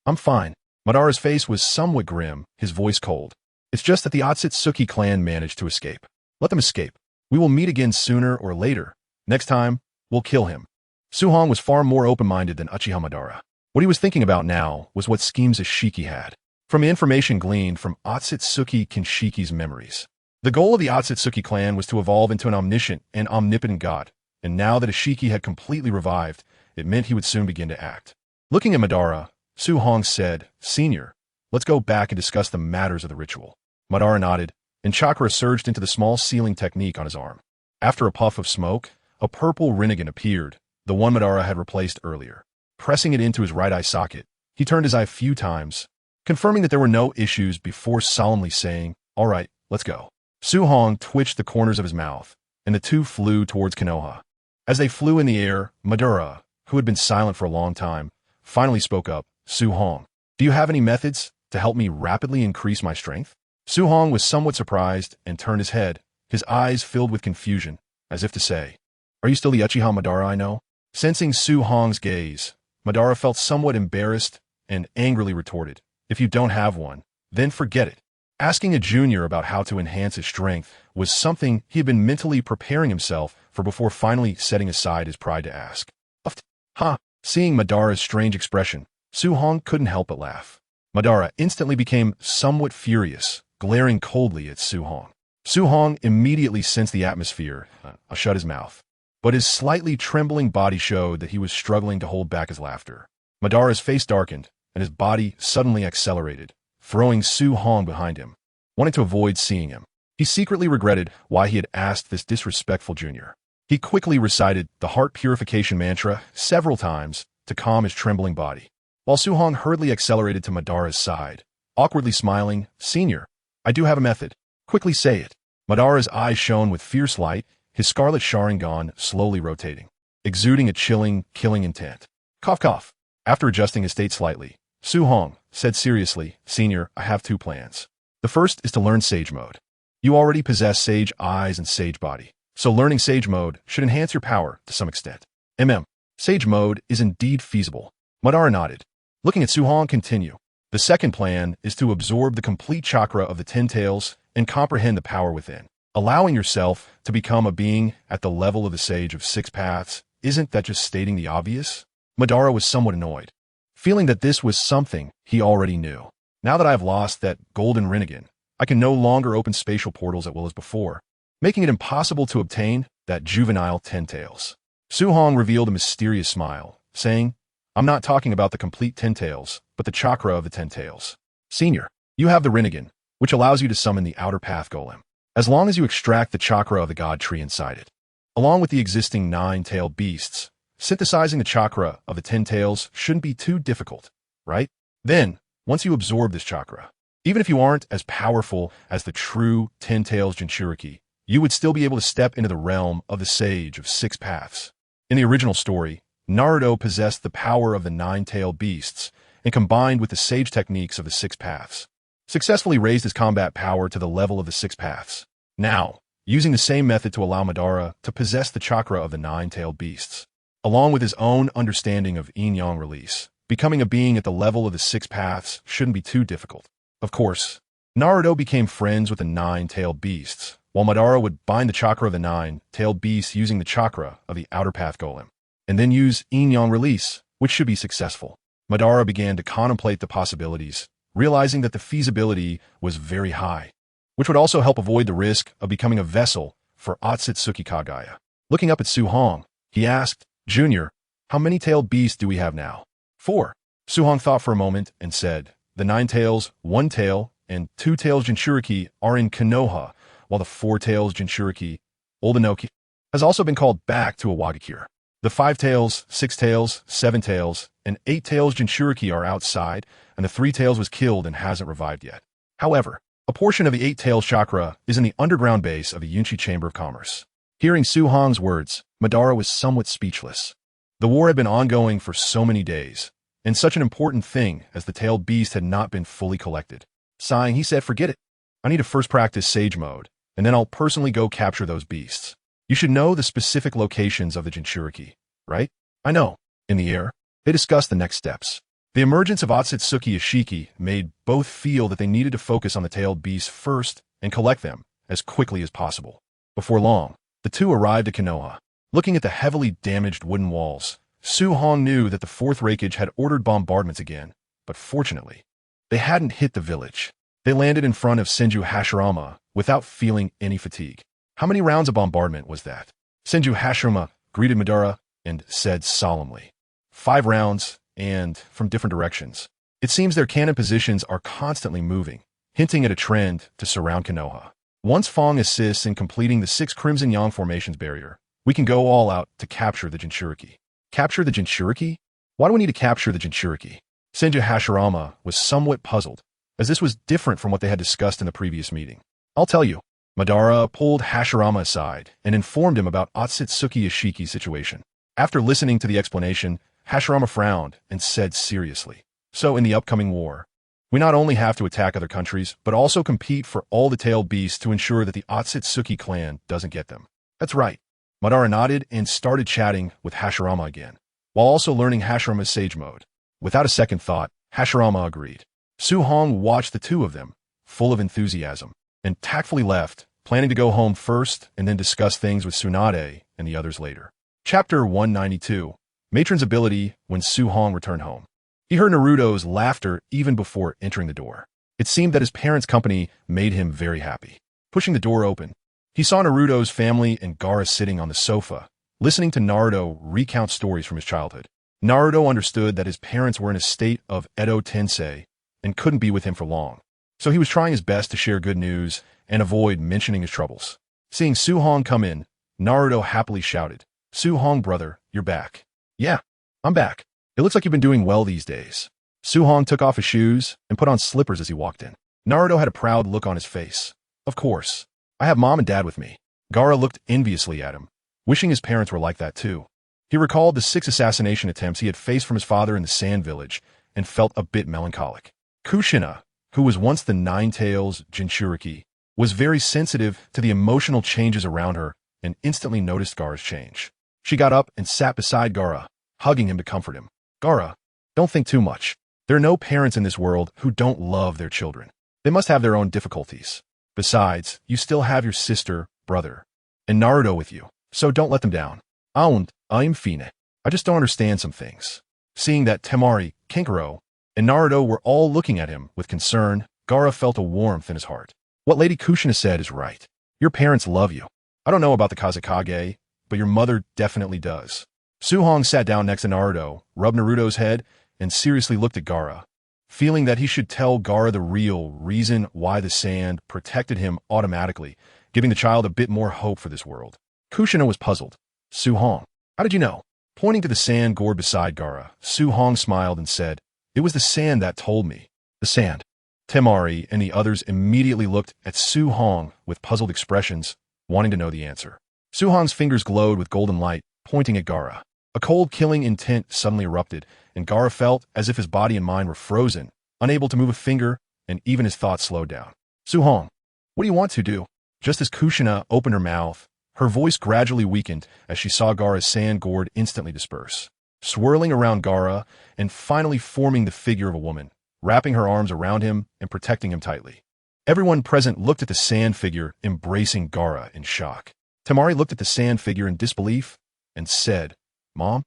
"I'm fine." Madara's face was somewhat grim, his voice cold. "It's just that the Otsutsuki clan managed to escape. Let them escape. We will meet again sooner or later. Next time, we'll kill him." Su Hong was far more open-minded than Uchiha Madara. What he was thinking about now was what schemes Ishiki had, from information gleaned from Otsutsuki Kinshiki's memories. The goal of the Otsutsuki clan was to evolve into an omniscient and omnipotent god, and now that Ishiki had completely revived, it meant he would soon begin to act. Looking at Madara, Su Hong said, "Senior, let's go back and discuss the matters of the ritual." Madara nodded, and chakra surged into the small sealing technique on his arm. After a puff of smoke, a purple rinnegan appeared, the one Madara had replaced earlier. Pressing it into his right eye socket, he turned his eye a few times, confirming that there were no issues before solemnly saying, "All right, let's go." Su Hong twitched the corners of his mouth, and the two flew towards Konoha. As they flew in the air, Madara, who had been silent for a long time, finally spoke up. "Su Hong, do you have any methods to help me rapidly increase my strength?" Su Hong was somewhat surprised and turned his head, his eyes filled with confusion, as if to say, "Are you still the Uchiha Madara I know?" Sensing Su Hong's gaze, Madara felt somewhat embarrassed and angrily retorted, "If you don't have one, then forget it." Asking a junior about how to enhance his strength was something he had been mentally preparing himself for before finally setting aside his pride to ask. "Ha!" Seeing Madara's strange expression, Su Hong couldn't help but laugh. Madara instantly became somewhat furious, glaring coldly at Su Hong. Su Hong immediately sensed the atmosphere, shut his mouth, but his slightly trembling body showed that he was struggling to hold back his laughter. Madara's face darkened, and his body suddenly accelerated, throwing Su Hong behind him, wanting to avoid seeing him. He secretly regretted why he had asked this disrespectful junior. He quickly recited the heart purification mantra several times to calm his trembling body, while Su Hong hurriedly accelerated to Madara's side, awkwardly smiling, "Senior, I do have a method. Quickly say it." Madara's eyes shone with fierce light, his scarlet Sharingan slowly rotating. exuding a chilling, killing intent. Cough cough. After adjusting his state slightly, Su-hong said seriously, Senior, I have 2 plans. The first is to learn Sage Mode. You already possess Sage Eyes and Sage Body, so learning Sage Mode should enhance your power to some extent. Sage Mode is indeed feasible. Madara nodded. Looking at Su-hong continue. The second plan is to absorb the complete chakra of the 10 tails and comprehend the power within. Allowing yourself to become a being at the level of the Sage of 6 Paths, isn't that just stating the obvious? Madara was somewhat annoyed, feeling that this was something he already knew. Now that I have lost that golden Rinnegan, I can no longer open spatial portals at will as before, making it impossible to obtain that juvenile 10 tails. Su-hong revealed a mysterious smile, saying, I'm not talking about the complete 10 tails, but the chakra of the 10 tails. Senior, you have the Rinnegan, which allows you to summon the outer path golem, as long as you extract the chakra of the god tree inside it. Along with the existing 9-tailed beasts, synthesizing the chakra of the 10 tails shouldn't be too difficult, right? Then, once you absorb this chakra, even if you aren't as powerful as the true 10 tails Jinchuriki, you would still be able to step into the realm of the Sage of 6 Paths. In the original story, Naruto possessed the power of the 9-tailed beasts and combined with the sage techniques of the 6 Paths, successfully raised his combat power to the level of the 6 Paths. Now, using the same method to allow Madara to possess the chakra of the 9-tailed beasts, along with his own understanding of yin-yang release, becoming a being at the level of the 6 Paths shouldn't be too difficult. Of course, Naruto became friends with the 9-tailed beasts, while Madara would bind the chakra of the 9-tailed beasts using the chakra of the outer path golem, and then use yin-yang release, which should be successful. Madara began to contemplate the possibilities, realizing that the feasibility was very high, which would also help avoid the risk of becoming a vessel for Otsutsuki Kagaya. Looking up at Su-hong, he asked, Junior, how many tailed beasts do we have now? 4. Su-hong thought for a moment and said, the 9 tails, 1 tail, and 2 tails Jinchuriki are in Konoha, while the 4 tails Jinchuriki, Oldenoki, has also been called back to Awagakure. The 5 tails, 6 tails, 7 tails, and 8 tails Jinchuriki are outside, and the 3 tails was killed and hasn't revived yet. However, a portion of the 8 tails chakra is in the underground base of the Yunchi Chamber of Commerce. Hearing Su-hong's words, Madara was somewhat speechless. The war had been ongoing for so many days, and such an important thing as the tailed beast had not been fully collected. Sighing, he said, forget it. I need to first practice Sage Mode, and then I'll personally go capture those beasts. You should know the specific locations of the Jinchuriki, right? I know. In the air, they discussed the next steps. The emergence of Otsutsuki Ashiki made both feel that they needed to focus on the tailed beasts first and collect them as quickly as possible. Before long, the two arrived at Konoha. Looking at the heavily damaged wooden walls, Su-hong knew that the 4th Raikage had ordered bombardments again, but fortunately, they hadn't hit the village. They landed in front of Senju Hashirama without feeling any fatigue. How many rounds of bombardment was that? Senju Hashirama greeted Madara and said solemnly, 5 rounds, and from different directions. It seems their cannon positions are constantly moving, hinting at a trend to surround Konoha. Once Fong assists in completing the 6 Crimson Yang formations barrier, we can go all out to capture the Jinchuriki. Capture the Jinchuriki? Why do we need to capture the Jinchuriki? Senju Hashirama was somewhat puzzled, as this was different from what they had discussed in the previous meeting. I'll tell you. Madara pulled Hashirama aside and informed him about Otsutsuki Ashiki's situation. After listening to the explanation, Hashirama frowned and said seriously, so in the upcoming war, we not only have to attack other countries, but also compete for all the tailed beasts to ensure that the Otsutsuki clan doesn't get them. That's right. Madara nodded and started chatting with Hashirama again, while also learning Hashirama's Sage Mode. Without a second thought, Hashirama agreed. Su-hong watched the two of them, full of enthusiasm, and tactfully left, planning to go home first and then discuss things with Tsunade and the others later. Chapter 192. Matron's Ability when Su-hong returned home. He heard Naruto's laughter even before entering the door. It seemed that his parents' company made him very happy. Pushing the door open, he saw Naruto's family and Gaara sitting on the sofa, listening to Naruto recount stories from his childhood. Naruto understood that his parents were in a state of Edo Tensei and couldn't be with him for long, so he was trying his best to share good news and avoid mentioning his troubles. Seeing Su-hong come in, Naruto happily shouted, Su-hong brother, you're back. Yeah, I'm back. It looks like you've been doing well these days. Su-hong took off his shoes and put on slippers as he walked in. Naruto had a proud look on his face. Of course. I have mom and dad with me. Gaara looked enviously at him, wishing his parents were like that too. He recalled the 6 assassination attempts he had faced from his father in the Sand Village and felt a bit melancholic. Kushina, who was once the Nine-Tails Jinchuriki, was very sensitive to the emotional changes around her and instantly noticed Gaara's change. She got up and sat beside Gaara, hugging him to comfort him. Gaara, don't think too much. There are no parents in this world who don't love their children. They must have their own difficulties. Besides, you still have your sister, brother, and Naruto with you, so don't let them down. I'm fine. I just don't understand some things. Seeing that Temari, Kinkaro, and Naruto were all looking at him with concern, Gaara felt a warmth in his heart. What Lady Kushina said is right. Your parents love you. I don't know about the Kazekage, but your mother definitely does. Suhong sat down next to Naruto, rubbed Naruto's head, and seriously looked at Gaara, feeling that he should tell Gaara the real reason why the sand protected him automatically, giving the child a bit more hope for this world. Kushina was puzzled. Suhong, how did you know? Pointing to the sand gourd beside Gaara, Suhong smiled and said, It was the sand that told me. The sand. Temari and the others immediately looked at Suhong with puzzled expressions, wanting to know the answer. Suhong's fingers glowed with golden light, pointing at Gaara. A cold killing intent suddenly erupted, and Gaara felt as if his body and mind were frozen, unable to move a finger, and even his thoughts slowed down. Suhong, what do you want to do? Just as Kushina opened her mouth, her voice gradually weakened as she saw Gaara's sand gourd instantly disperse, swirling around Gaara and finally forming the figure of a woman, wrapping her arms around him and protecting him tightly. Everyone present looked at the sand figure embracing Gaara in shock. Temari looked at the sand figure in disbelief and said, Mom?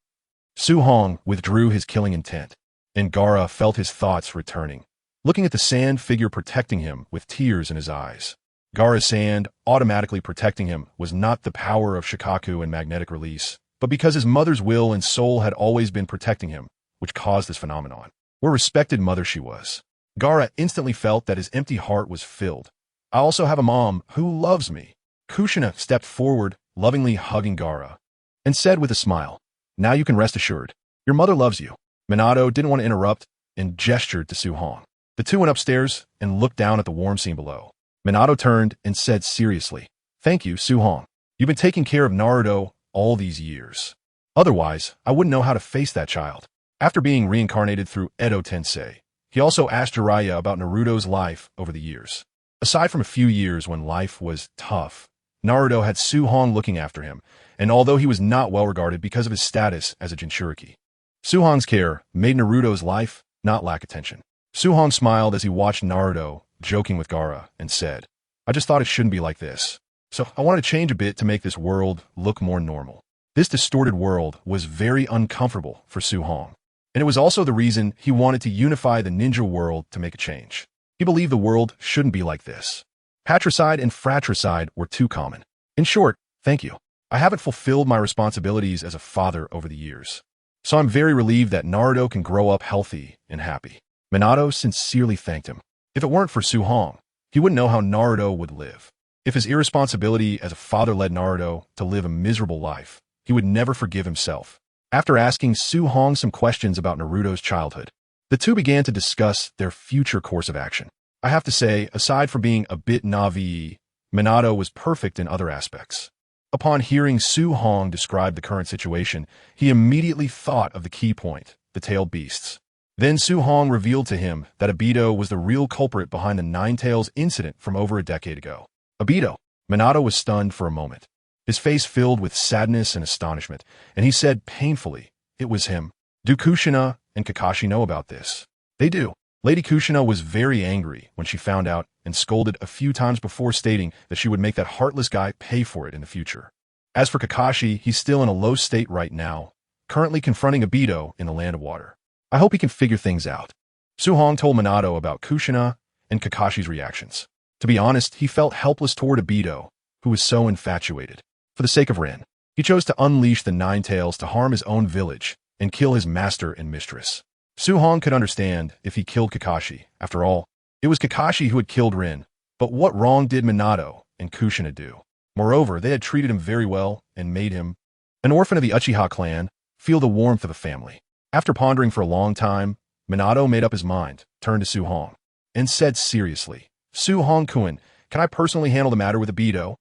Suhong withdrew his killing intent, and Gaara felt his thoughts returning, looking at the sand figure protecting him with tears in his eyes. Gaara's sand automatically protecting him was not the power of Shikaku and magnetic release, but because his mother's will and soul had always been protecting him, which caused this phenomenon. What a respected mother she was. Gaara instantly felt that his empty heart was filled. I also have a mom who loves me. Kushina stepped forward, lovingly hugging Gaara, and said with a smile, Now you can rest assured. Your mother loves you. Minato didn't want to interrupt and gestured to Suhong. The two went upstairs and looked down at the warm scene below. Minato turned and said seriously, Thank you, Suhong. You've been taking care of Naruto all these years. Otherwise, I wouldn't know how to face that child. After being reincarnated through Edo Tensei, he also asked Jiraiya about Naruto's life over the years. Aside from a few years when life was tough, Naruto had Suhong looking after him, and although he was not well regarded because of his status as a Jinchuriki, Suhong's care made Naruto's life not lack attention. Suhong smiled as he watched Naruto joking with Gaara and said, I just thought it shouldn't be like this. So I wanted to change a bit to make this world look more normal. This distorted world was very uncomfortable for Suhong, and it was also the reason he wanted to unify the ninja world to make a change. He believed the world shouldn't be like this. Patricide and fratricide were too common. In short, thank you. I haven't fulfilled my responsibilities as a father over the years, so I'm very relieved that Naruto can grow up healthy and happy. Minato sincerely thanked him. If it weren't for Suhong, he wouldn't know how Naruto would live. If his irresponsibility as a father led Naruto to live a miserable life, he would never forgive himself. After asking Suhong some questions about Naruto's childhood, the two began to discuss their future course of action. I have to say, aside from being a bit naive, Minato was perfect in other aspects. Upon hearing Suhong describe the current situation, he immediately thought of the key point, the tailed beasts. Then Suhong revealed to him that Obito was the real culprit behind the Nine-Tails incident from over a decade ago. Obito. Minato was stunned for a moment, his face filled with sadness and astonishment, and he said painfully, It was him. Do Kushina and Kakashi know about this? They do. Lady Kushina was very angry when she found out and scolded a few times before stating that she would make that heartless guy pay for it in the future. As for Kakashi, he's still in a low state right now, currently confronting Obito in the Land of Water. I hope he can figure things out. Suhong told Minato about Kushina and Kakashi's reactions. To be honest, he felt helpless toward Obito, who was so infatuated. For the sake of Rin, he chose to unleash the Nine-Tails to harm his own village and kill his master and mistress. Suhong could understand if he killed Kakashi. After all, it was Kakashi who had killed Rin, but what wrong did Minato and Kushina do? Moreover, they had treated him very well and made him, an orphan of the Uchiha clan, feel the warmth of a family. After pondering for a long time, Minato made up his mind, turned to Suhong, and said seriously, Suhong-kun, can I personally handle the matter with Obito?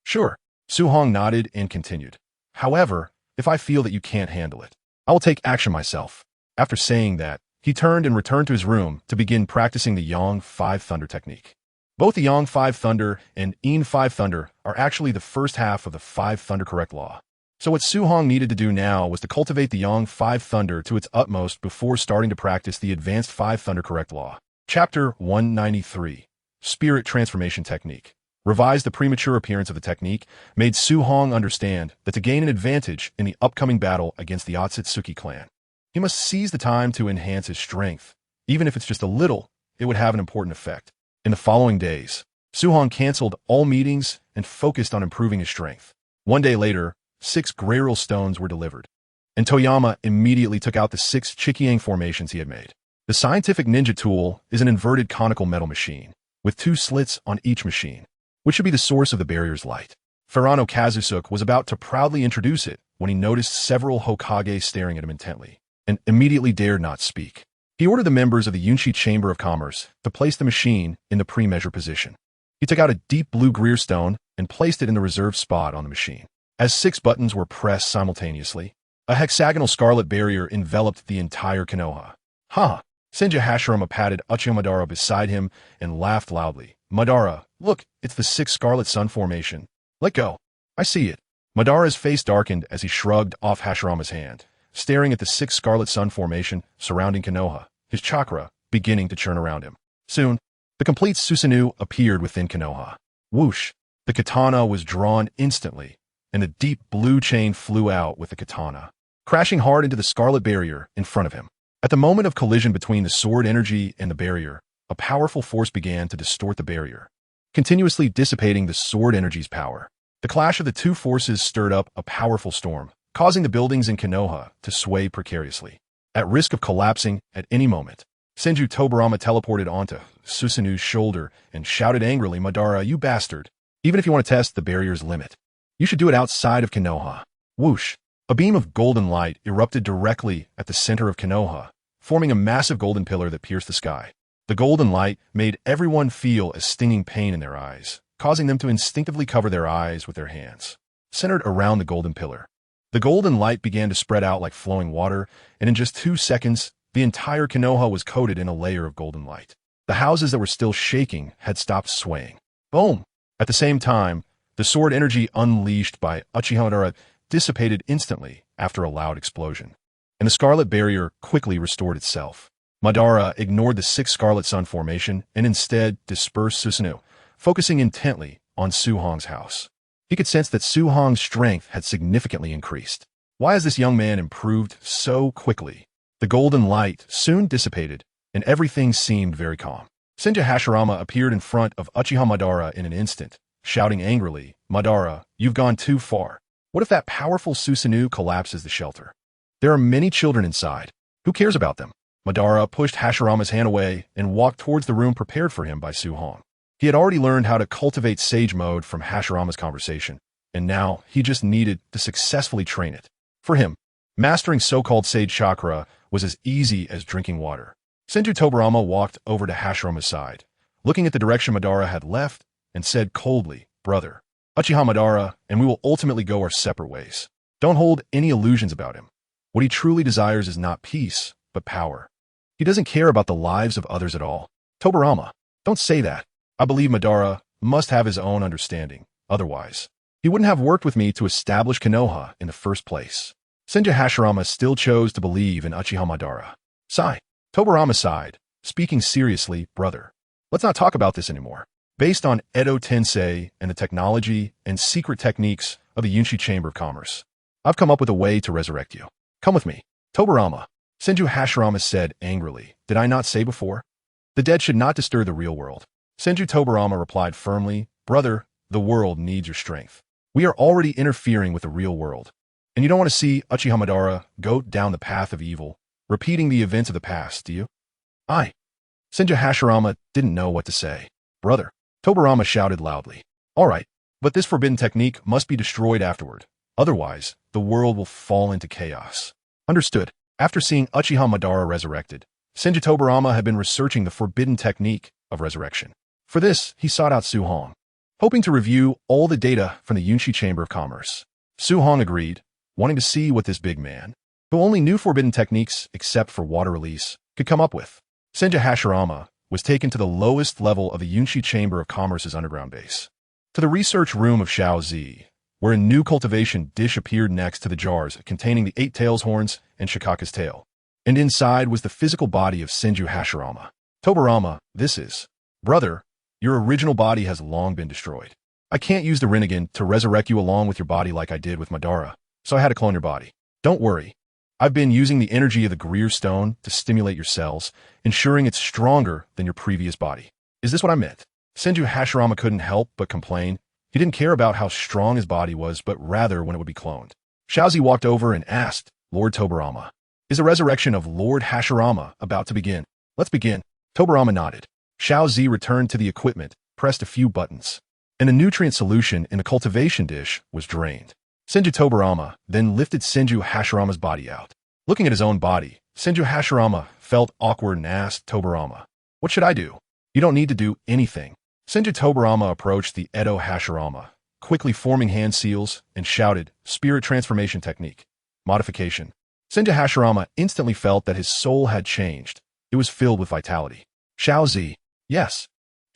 Sure. Suhong nodded and continued. However, If I feel that you can't handle it, I will take action myself." After saying that, he turned and returned to his room to begin practicing the Yang 5 Thunder technique. Both the Yang 5 Thunder and Yin 5 Thunder are actually the first half of the 5 Thunder correct law. So what Su Hong needed to do now was to cultivate the Yang 5 Thunder to its utmost before starting to practice the advanced 5 Thunder correct law. Chapter 193. Spirit Transformation Technique. Revised. The premature appearance of the technique made Su Hong understand that to gain an advantage in the upcoming battle against the Otsutsuki clan, he must seize the time to enhance his strength. Even if it's just a little, it would have an important effect. In the following days, Su Hong canceled all meetings and focused on improving his strength. One day later, 6 Grayrill stones were delivered, and Toyama immediately took out the 6 Chikiang formations he had made. The scientific ninja tool is an inverted conical metal machine, with 2 slits on each machine, which should be the source of the barrier's light. Farano Kazusuke was about to proudly introduce it when he noticed several Hokage staring at him intently, and immediately dared not speak. He ordered the members of the Yunshi Chamber of Commerce to place the machine in the pre-measure position. He took out a deep blue Greer stone and placed it in the reserved spot on the machine. As 6 buttons were pressed simultaneously, a hexagonal scarlet barrier enveloped the entire Konoha. "Ha!" Senju Hashirama patted Uchiha Madara beside him and laughed loudly. "Madara, look, it's the 6 Scarlet Sun formation. Let go. I see it." Madara's face darkened as he shrugged off Hashirama's hand, staring at the 6 Scarlet Sun formation surrounding Konoha, his chakra beginning to churn around him. Soon, the complete Susanoo appeared within Konoha. Whoosh! The katana was drawn instantly, and the deep blue chain flew out with the katana, crashing hard into the scarlet barrier in front of him. At the moment of collision between the sword energy and the barrier, a powerful force began to distort the barrier, continuously dissipating the sword energy's power. The clash of the 2 forces stirred up a powerful storm, causing the buildings in Konoha to sway precariously. At risk of collapsing at any moment, Senju Tobarama teleported onto Susanoo's shoulder and shouted angrily, "Madara, you bastard! Even if you want to test the barrier's limit, you should do it outside of Konoha." Whoosh! A beam of golden light erupted directly at the center of Konoha, forming a massive golden pillar that pierced the sky. The golden light made everyone feel a stinging pain in their eyes, causing them to instinctively cover their eyes with their hands. Centered around the golden pillar, the golden light began to spread out like flowing water, and in just 2 seconds, the entire Konoha was coated in a layer of golden light. The houses that were still shaking had stopped swaying. Boom! At the same time, the sword energy unleashed by Uchiha Madara dissipated instantly after a loud explosion, and the scarlet barrier quickly restored itself. Madara ignored the 6 Scarlet Sun formation and instead dispersed Susanoo, focusing intently on Su Hong's house. He could sense that Su Hong's strength had significantly increased. Why has this young man improved so quickly? The golden light soon dissipated, and everything seemed very calm. Senju Hashirama appeared in front of Uchiha Madara in an instant, shouting angrily, "Madara, you've gone too far. What if that powerful Susanoo collapses the shelter? There are many children inside. Who cares about them?" Madara pushed Hashirama's hand away and walked towards the room prepared for him by Su Hong. He had already learned how to cultivate sage mode from Hashirama's conversation, and now he just needed to successfully train it. For him, mastering so-called sage chakra was as easy as drinking water. Senju Tobarama walked over to Hashirama's side, looking at the direction Madara had left, and said coldly, "Brother, Uchiha Madara and we will ultimately go our separate ways. Don't hold any illusions about him. What he truly desires is not peace, but power. He doesn't care about the lives of others at all." "Tobarama, don't say that. I believe Madara must have his own understanding. Otherwise, he wouldn't have worked with me to establish Konoha in the first place." Senju Hashirama still chose to believe in Uchiha Madara. Sigh. Tobarama sighed, speaking seriously, "Brother, let's not talk about this anymore. Based on Edo Tensei and the technology and secret techniques of the Yunshi Chamber of Commerce, I've come up with a way to resurrect you. Come with me." "Tobarama," Senju Hashirama said angrily, "did I not say before? The dead should not disturb the real world." Senju Tobarama replied firmly, "Brother, the world needs your strength. We are already interfering with the real world, and you don't want to see Uchiha Madara go down the path of evil, repeating the events of the past, do you?" Senju Hashirama didn't know what to say. "Brother," Tobarama shouted loudly. "All right, but this forbidden technique must be destroyed afterward. Otherwise, the world will fall into chaos." "Understood." After seeing Uchiha Madara resurrected, Senju Tobarama had been researching the forbidden technique of resurrection. For this, he sought out Su Hong, hoping to review all the data from the Yunshi Chamber of Commerce. Su Hong agreed, wanting to see what this big man, who only knew forbidden techniques except for water release, could come up with. Senju Hashirama was taken to the lowest level of the Yunshi Chamber of Commerce's underground base, to the research room of Xiao Zi, where a new cultivation dish appeared next to the jars containing the 8 tails horns and Shikaka's tail. And inside was the physical body of Senju Hashirama. Tobarama, this is. Brother, your original body has long been destroyed. I can't use the Rinnegan to resurrect you along with your body like I did with Madara, so I had to clone your body. Don't worry. I've been using the energy of the Greer Stone to stimulate your cells, ensuring it's stronger than your previous body. Is this what I meant? Senju Hashirama couldn't help but complain. He didn't care about how strong his body was, but rather when it would be cloned. Xiaozi walked over and asked, Lord Tobarama, is the resurrection of Lord Hashirama about to begin? Let's begin. Tobarama nodded. Xiaozi returned to the equipment, pressed a few buttons, and a nutrient solution in the cultivation dish was drained. Senju Tobarama then lifted Senju Hashirama's body out. Looking at his own body, Senju Hashirama felt awkward and asked Tobarama, what should I do? You don't need to do anything. Senju Tobarama approached the Edo Hashirama, quickly forming hand seals, and shouted, Spirit Transformation Technique. Modification. Senju Hashirama instantly felt that his soul had changed. It was filled with vitality. Xiaozi. Yes.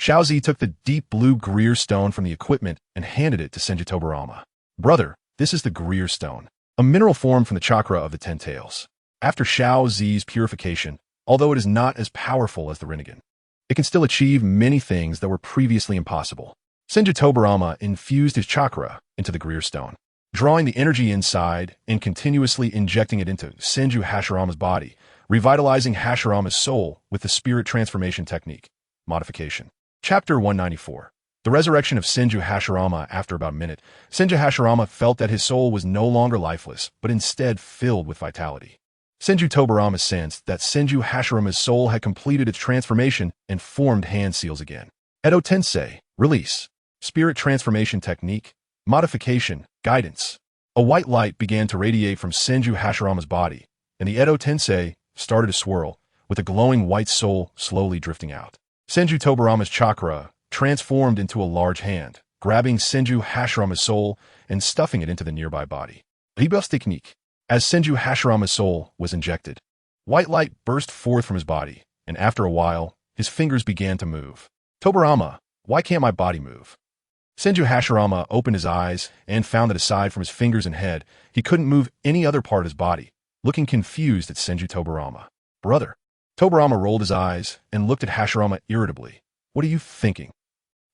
Xiaozi took the deep blue Greer Stone from the equipment and handed it to Senju Tobarama. Brother, this is the Greer Stone, a mineral formed from the chakra of the 10 tails. After Xiaozi's purification, although it is not as powerful as the Rinnegan, it can still achieve many things that were previously impossible. Senju Tobarama infused his chakra into the Greer Stone, drawing the energy inside and continuously injecting it into Senju Hashirama's body, revitalizing Hashirama's soul with the Spirit Transformation Technique. Modification. Chapter 194. The resurrection of Senju Hashirama. After about a minute, Senju Hashirama felt that his soul was no longer lifeless, but instead filled with vitality. Senju Tobarama sensed that Senju Hashirama's soul had completed its transformation and formed hand seals again. Edo Tensei. Release. Spirit Transformation Technique. Modification. Guidance. A white light began to radiate from Senju Hashirama's body, and the Edo Tensei started to swirl, with a glowing white soul slowly drifting out. Senju Tobarama's chakra transformed into a large hand, grabbing Senju Hashirama's soul and stuffing it into the nearby body. Rebirth Technique. As Senju Hashirama's soul was injected, white light burst forth from his body, and after a while, his fingers began to move. Tobarama, why can't my body move? Senju Hashirama opened his eyes and found that aside from his fingers and head, he couldn't move any other part of his body, looking confused at Senju Tobarama. Brother. Tobarama rolled his eyes and looked at Hashirama irritably. What are you thinking?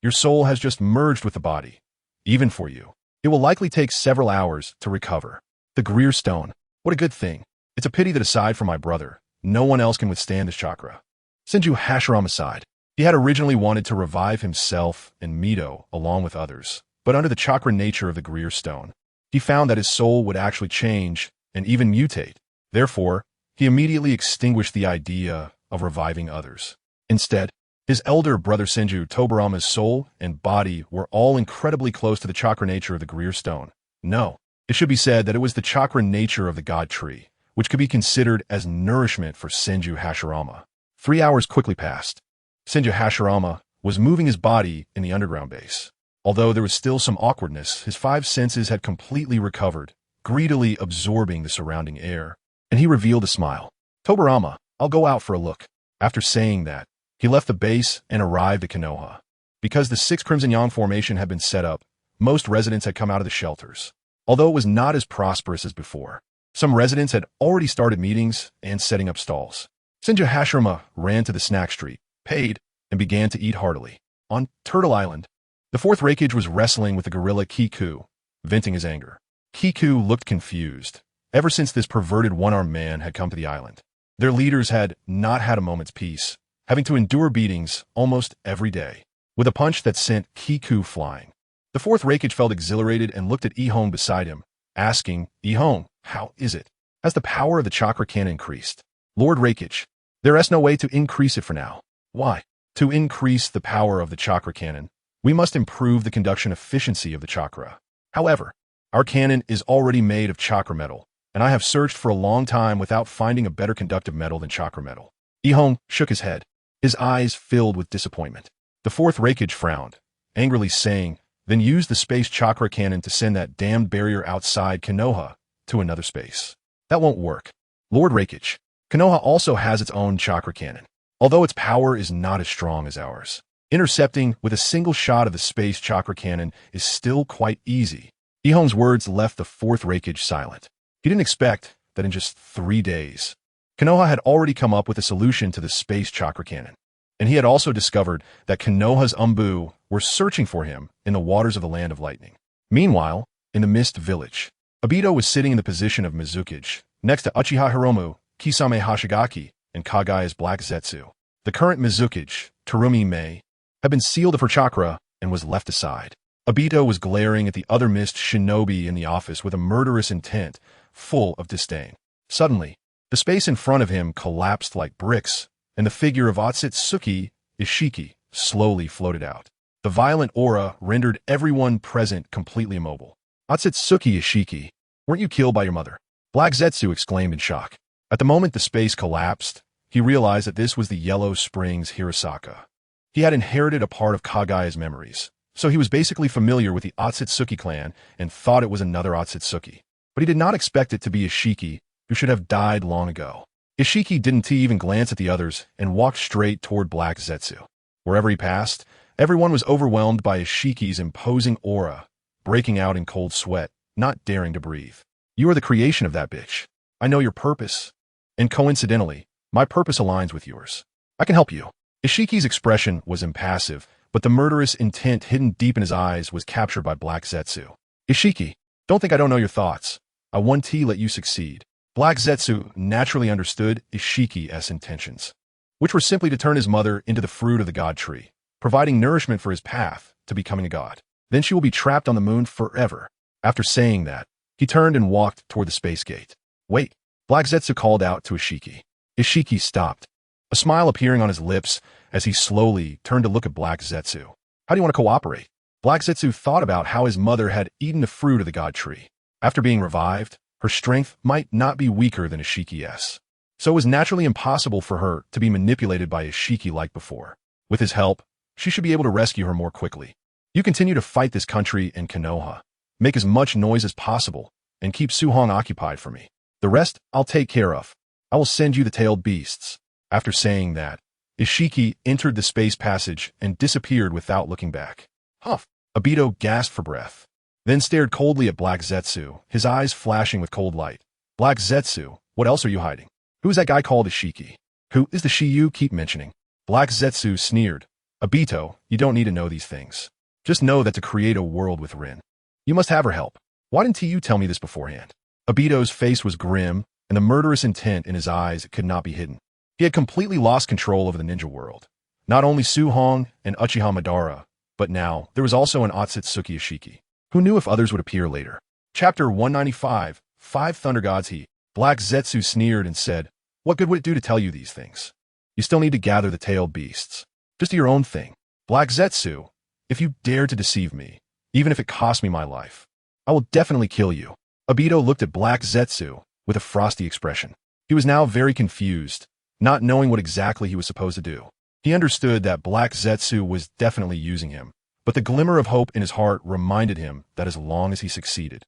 Your soul has just merged with the body. Even for you, it will likely take several hours to recover. The Greer Stone. What a good thing. It's a pity that aside from my brother, no one else can withstand this chakra. Senju Hashirama sighed. He had originally wanted to revive himself and Mito along with others, but under the chakra nature of the Greer Stone, he found that his soul would actually change and even mutate. Therefore, he immediately extinguished the idea of reviving others. Instead, his elder brother Senju Tobarama's soul and body were all incredibly close to the chakra nature of the Greer Stone. No, it should be said that it was the chakra nature of the God Tree, which could be considered as nourishment for Senju Hashirama. 3 hours quickly passed. Senju Hashirama was moving his body in the underground base. Although there was still some awkwardness, his 5 senses had completely recovered, greedily absorbing the surrounding air, and he revealed a smile. Tobarama, I'll go out for a look. After saying that, he left the base and arrived at Konoha. Because the 6 Crimson Yang formation had been set up, most residents had come out of the shelters. Although it was not as prosperous as before, some residents had already started meetings and setting up stalls. Senju Hashirama ran to the snack street, paid, and began to eat heartily. On Turtle Island, the 4th Reikage was wrestling with the gorilla Kiku, venting his anger. Kiku looked confused. Ever since this perverted one-armed man had come to the island, their leaders had not had a moment's peace, having to endure beatings almost every day, with a punch that sent Kiku flying. The 4th Reikage felt exhilarated and looked at Ihong beside him, asking, Ihong, how is it? Has the power of the chakra cannon increased? Lord Reikage, there is no way to increase it for now. Why? To increase the power of the chakra cannon, we must improve the conduction efficiency of the chakra. However, our cannon is already made of chakra metal, and I have searched for a long time without finding a better conductive metal than chakra metal. Ihong shook his head, his eyes filled with disappointment. The 4th Reikage frowned, angrily saying, then use the space chakra cannon to send that damned barrier outside Konoha to another space. That won't work. Lord Reikage. Konoha also has its own chakra cannon, although its power is not as strong as ours. Intercepting with a single shot of the space chakra cannon is still quite easy. Ihong's words left the fourth Reikage silent. He didn't expect that in just 3 days, Konoha had already come up with a solution to the space chakra cannon. And he had also discovered that Konoha's Umbu were searching for him in the waters of the Land of Lightning. Meanwhile, in the Mist Village, Obito was sitting in the position of Mizukage, next to Uchiha Hiromu, Kisame Hashigaki, and Kagaya's Black Zetsu. The current Mizukage, Terumi Mei, had been sealed of her chakra and was left aside. Obito was glaring at the other Mist shinobi in the office with a murderous intent, full of disdain. Suddenly, the space in front of him collapsed like bricks, and the figure of Otsutsuki Ishiki slowly floated out. The violent aura rendered everyone present completely immobile. Otsutsuki Ishiki, weren't you killed by your mother? Black Zetsu exclaimed in shock. At the moment the space collapsed, he realized that this was the Yellow Springs Hirosaka. He had inherited a part of Kagaya's memories, so he was basically familiar with the Otsutsuki clan and thought it was another Otsutsuki. But he did not expect it to be Ishiki, who should have died long ago. Ishiki didn't even glance at the others and walked straight toward Black Zetsu. Wherever he passed, everyone was overwhelmed by Ishiki's imposing aura, breaking out in cold sweat, not daring to breathe. You are the creation of that bitch. I know your purpose. And coincidentally, my purpose aligns with yours. I can help you. Ishiki's expression was impassive, but the murderous intent hidden deep in his eyes was captured by Black Zetsu. Ishiki, don't think I don't know your thoughts. I want to let you succeed. Black Zetsu naturally understood Ishiki's intentions, which were simply to turn his mother into the fruit of the god tree, providing nourishment for his path to becoming a god. Then she will be trapped on the moon forever. After saying that, he turned and walked toward the space gate. Wait, Black Zetsu called out to Ishiki. Ishiki stopped, a smile appearing on his lips as he slowly turned to look at Black Zetsu. How do you want to cooperate? Black Zetsu thought about how his mother had eaten the fruit of the god tree. After being revived, her strength might not be weaker than Ishiki's. So it was naturally impossible for her to be manipulated by Ishiki like before. With his help, she should be able to rescue her more quickly. You continue to fight this country in Konoha. Make as much noise as possible, and keep Suhong occupied for me. The rest I'll take care of. I will send you the tailed beasts. After saying that, Ishiki entered the space passage and disappeared without looking back. Huff! Obito gasped for breath, then stared coldly at Black Zetsu, his eyes flashing with cold light. Black Zetsu, what else are you hiding? Who is that guy called Ishiki? Who is the she you keep mentioning? Black Zetsu sneered. Obito, you don't need to know these things. Just know that to create a world with Rin, you must have her help. Why didn't you tell me this beforehand? Obito's face was grim, and the murderous intent in his eyes could not be hidden. He had completely lost control over the ninja world. Not only Suhong and Uchiha Madara, but now there was also an Otsutsuki Ishiki. Who knew if others would appear later? Chapter 195, 5 Thunder Gods He. Black Zetsu sneered and said, what good would it do to tell you these things? You still need to gather the tailed beasts. Just do your own thing. Black Zetsu, if you dare to deceive me, even if it costs me my life, I will definitely kill you. Obito looked at Black Zetsu with a frosty expression. He was now very confused, not knowing what exactly he was supposed to do. He understood that Black Zetsu was definitely using him, but the glimmer of hope in his heart reminded him that as long as he succeeded,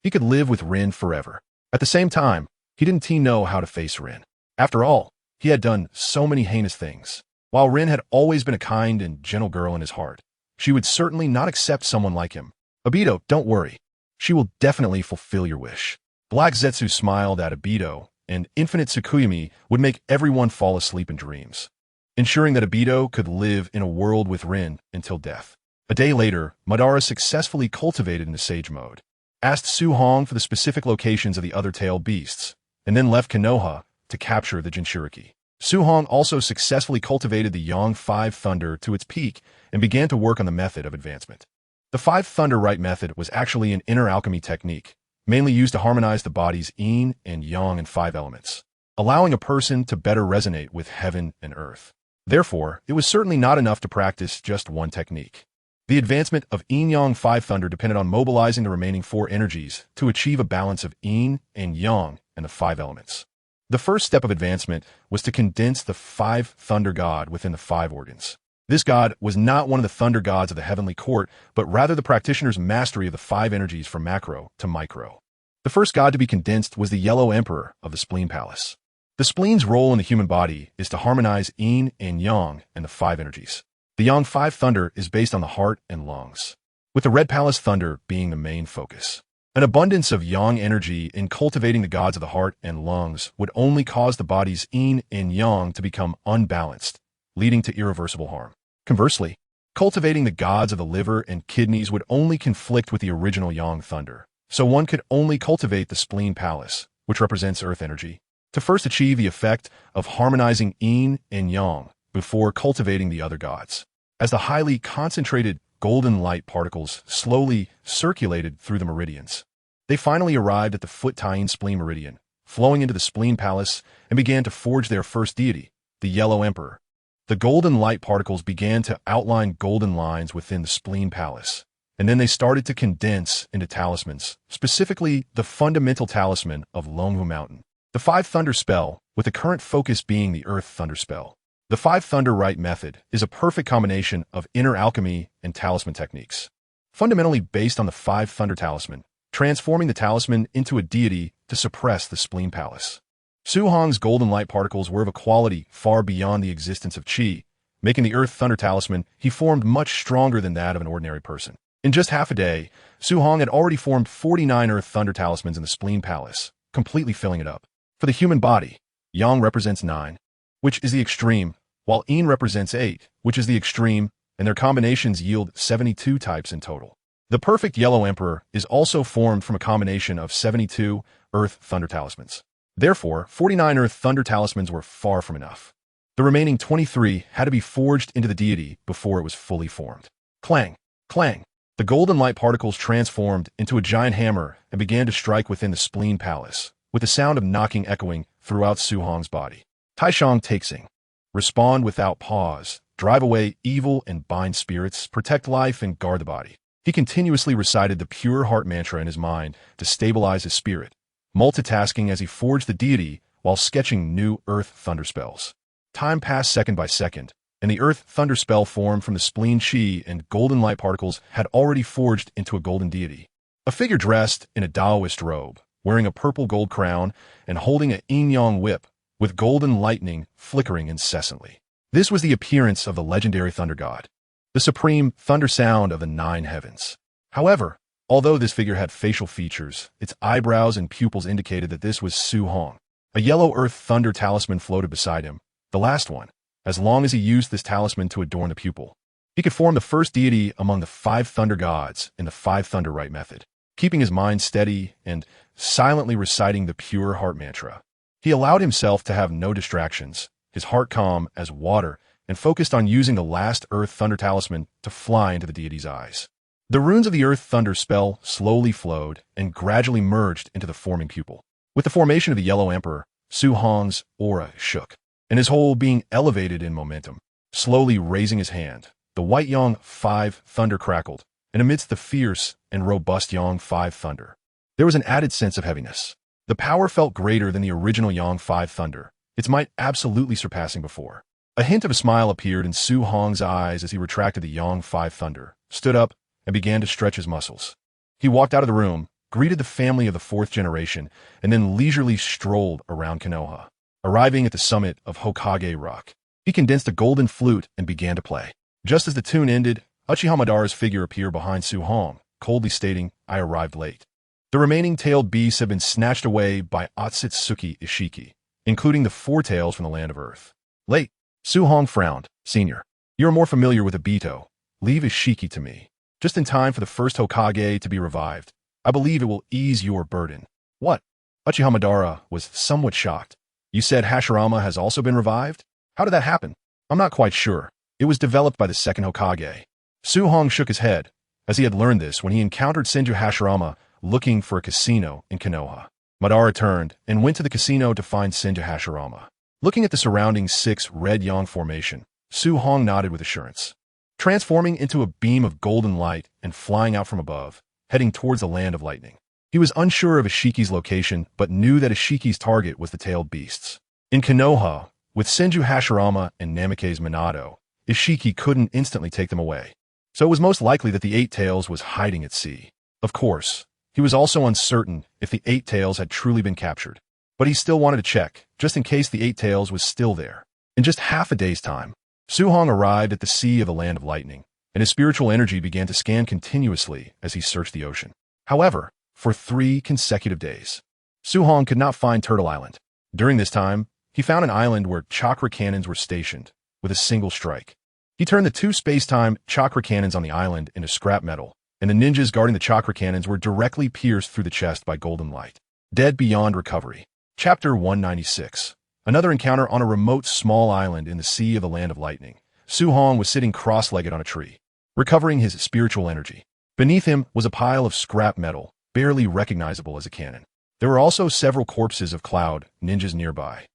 he could live with Rin forever. At the same time, he didn't know how to face Rin. After all, he had done so many heinous things. While Rin had always been a kind and gentle girl in his heart, she would certainly not accept someone like him. Obito, don't worry. She will definitely fulfill your wish. Black Zetsu smiled at Obito, and Infinite Tsukuyomi would make everyone fall asleep in dreams, ensuring that Obito could live in a world with Rin until death. A day later, Madara successfully cultivated into Sage Mode, asked Suhong for the specific locations of the other tailed beasts, and then left Konoha to capture the Jinchuriki. Suhong also successfully cultivated the Yang 5 Thunder to its peak and began to work on the method of advancement. The 5 Thunder Rite method was actually an inner alchemy technique, mainly used to harmonize the body's yin and yang and 5 elements, allowing a person to better resonate with heaven and earth. Therefore, it was certainly not enough to practice just one technique. The advancement of Yin-Yang 5 Thunder depended on mobilizing the remaining 4 energies to achieve a balance of Yin and Yang and the 5 elements. The first step of advancement was to condense the 5 Thunder God within the 5 organs. This god was not one of the Thunder Gods of the Heavenly Court, but rather the practitioner's mastery of the 5 energies from macro to micro. The first god to be condensed was the Yellow Emperor of the Spleen Palace. The spleen's role in the human body is to harmonize yin and yang and the five energies. The yang five thunder is based on the heart and lungs, with the Red Palace thunder being the main focus. An abundance of yang energy in cultivating the gods of the heart and lungs would only cause the body's yin and yang to become unbalanced, leading to irreversible harm. Conversely, cultivating the gods of the liver and kidneys would only conflict with the original yang thunder, so one could only cultivate the Spleen Palace, which represents earth energy, to first achieve the effect of harmonizing yin and yang before cultivating the other gods. As the highly concentrated golden light particles slowly circulated through the meridians, they finally arrived at the foot-tying spleen meridian, flowing into the Spleen Palace, and began to forge their first deity, the Yellow Emperor. The golden light particles began to outline golden lines within the Spleen Palace, and then they started to condense into talismans, specifically the fundamental talisman of Longhu Mountain. The Five Thunder spell, with the current focus being the Earth Thunder spell. The Five Thunder Rite method is a perfect combination of inner alchemy and talisman techniques. Fundamentally based on the Five Thunder talisman, transforming the talisman into a deity to suppress the Spleen Palace. Su Hong's golden light particles were of a quality far beyond the existence of Qi, making the Earth Thunder talisman he formed much stronger than that of an ordinary person. In just half a day, Su Hong had already formed 49 Earth Thunder talismans in the Spleen Palace, completely filling it up. For the human body, Yang represents 9, which is the extreme, while Yin represents 8, which is the extreme, and their combinations yield 72 types in total. The perfect Yellow Emperor is also formed from a combination of 72 Earth Thunder talismans. Therefore, 49 Earth Thunder talismans were far from enough. The remaining 23 had to be forged into the deity before it was fully formed. Clang! Clang! The golden light particles transformed into a giant hammer and began to strike within the Spleen Palace, with the sound of knocking echoing throughout Su Hong's body. Taishang Taixing. Respond without pause, drive away evil and bind spirits, protect life and guard the body. He continuously recited the pure heart mantra in his mind to stabilize his spirit, multitasking as he forged the deity while sketching new Earth Thunder spells. Time passed second by second, and the Earth Thunder spell formed from the spleen chi and golden light particles had already forged into a golden deity. A figure dressed in a Taoist robe, wearing a purple gold crown and holding a yin-yang whip, with golden lightning flickering incessantly. This was the appearance of the legendary thunder god, the supreme thunder sound of the 9 heavens. However, although this figure had facial features, its eyebrows and pupils indicated that this was Su Hong. A yellow Earth Thunder talisman floated beside him, the last one, as long as he used this talisman to adorn the pupil. He could form the first deity among the 5 thunder gods in the Five Thunder Rite method, keeping his mind steady and silently reciting the pure heart mantra. He allowed himself to have no distractions, his heart calm as water, and focused on using the last Earth Thunder talisman to fly into the deity's eyes. The runes of the Earth Thunder spell slowly flowed and gradually merged into the forming pupil. With the formation of the Yellow Emperor, Su Hong's aura shook, and his whole being elevated in momentum. Slowly raising his hand, the white Yang 5 thunder crackled, and amidst the fierce and robust Yang 5 thunder, there was an added sense of heaviness. The power felt greater than the original Yang 5 thunder, its might absolutely surpassing before. A hint of a smile appeared in Su Hong's eyes as he retracted the Yang 5 thunder, stood up, and began to stretch his muscles. He walked out of the room, greeted the family of the 4th generation, and then leisurely strolled around Konoha. Arriving at the summit of Hokage Rock, he condensed a golden flute and began to play. Just as the tune ended, Uchiha Madara's figure appeared behind Su Hong, coldly stating, "I arrived late." The remaining tailed beasts have been snatched away by Otsutsuki Ishiki, including the 4 tails from the land of Earth. Late. Su Hong frowned. "Senior, you are more familiar with Obito. Leave Ishiki to me. Just in time for the first Hokage to be revived. I believe it will ease your burden." "What?" Uchiha Madara was somewhat shocked. "You said Hashirama has also been revived? How did that happen?" "I'm not quite sure. It was developed by the second Hokage." Su Hong shook his head, as he had learned this when he encountered Senju Hashirama looking for a casino in Konoha. Madara turned and went to the casino to find Senju Hashirama. Looking at the surrounding 6 red yang formation, Su Hong nodded with assurance. Transforming into a beam of golden light and flying out from above, heading towards the land of lightning. He was unsure of Ishiki's location, but knew that Ishiki's target was the tailed beasts. In Konoha, with Senju Hashirama and Namikaze Minato, Ishiki couldn't instantly take them away. So it was most likely that the 8 tails was hiding at sea. Of course, He was also uncertain if the Eight Tails had truly been captured. But he still wanted to check, just in case the Eight Tails was still there. In just half a day's time, Su Hong arrived at the Sea of the Land of Lightning, and his spiritual energy began to scan continuously as he searched the ocean. However, for 3 consecutive days, Su Hong could not find Turtle Island. During this time, he found an island where chakra cannons were stationed, with a single strike. He turned the 2 space-time chakra cannons on the island into scrap metal, and the ninjas guarding the chakra cannons were directly pierced through the chest by golden light. Dead beyond recovery. Chapter 196. Another encounter on a remote small island in the Sea of the Land of Lightning. Su Hong was sitting cross-legged on a tree, recovering his spiritual energy. Beneath him was a pile of scrap metal, barely recognizable as a cannon. There were also several corpses of Cloud ninjas nearby.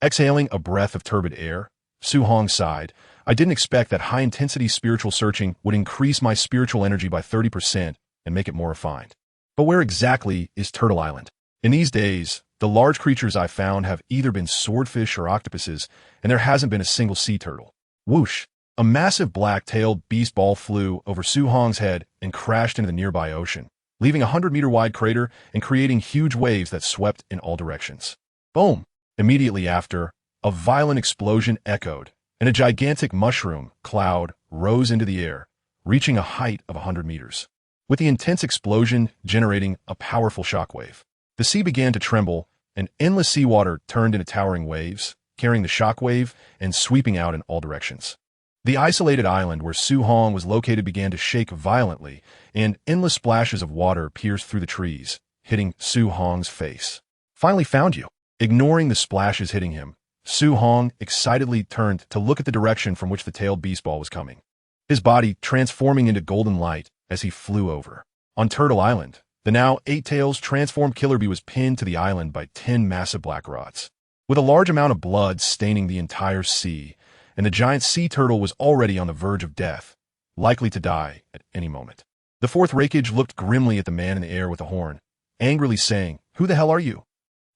Exhaling a breath of turbid air, Su Hong sighed. I didn't expect that high-intensity spiritual searching would increase my spiritual energy by 30% and make it more refined. But where exactly is Turtle Island? In these days, the large creatures I found have either been swordfish or octopuses, and there hasn't been a single sea turtle. Whoosh! A massive black-tailed beast ball flew over Su Hong's head and crashed into the nearby ocean, leaving a 100-meter-wide crater and creating huge waves that swept in all directions. Boom! Immediately after, a violent explosion echoed, and a gigantic mushroom cloud rose into the air, reaching a height of 100 meters. With the intense explosion generating a powerful shockwave, the sea began to tremble, and endless seawater turned into towering waves, carrying the shockwave and sweeping out in all directions. The isolated island where Su Hong was located began to shake violently, and endless splashes of water pierced through the trees, hitting Su Hong's face. Finally found you. Ignoring the splashes hitting him, Su Hong excitedly turned to look at the direction from which the tailed beast ball was coming, his body transforming into golden light as he flew over. On Turtle Island, the now 8 Tails transformed killer bee was pinned to the island by 10 massive black rods, with a large amount of blood staining the entire sea, and the giant sea turtle was already on the verge of death, likely to die at any moment. The 4th Reikage looked grimly at the man in the air with the horn, angrily saying, "Who the hell are you?"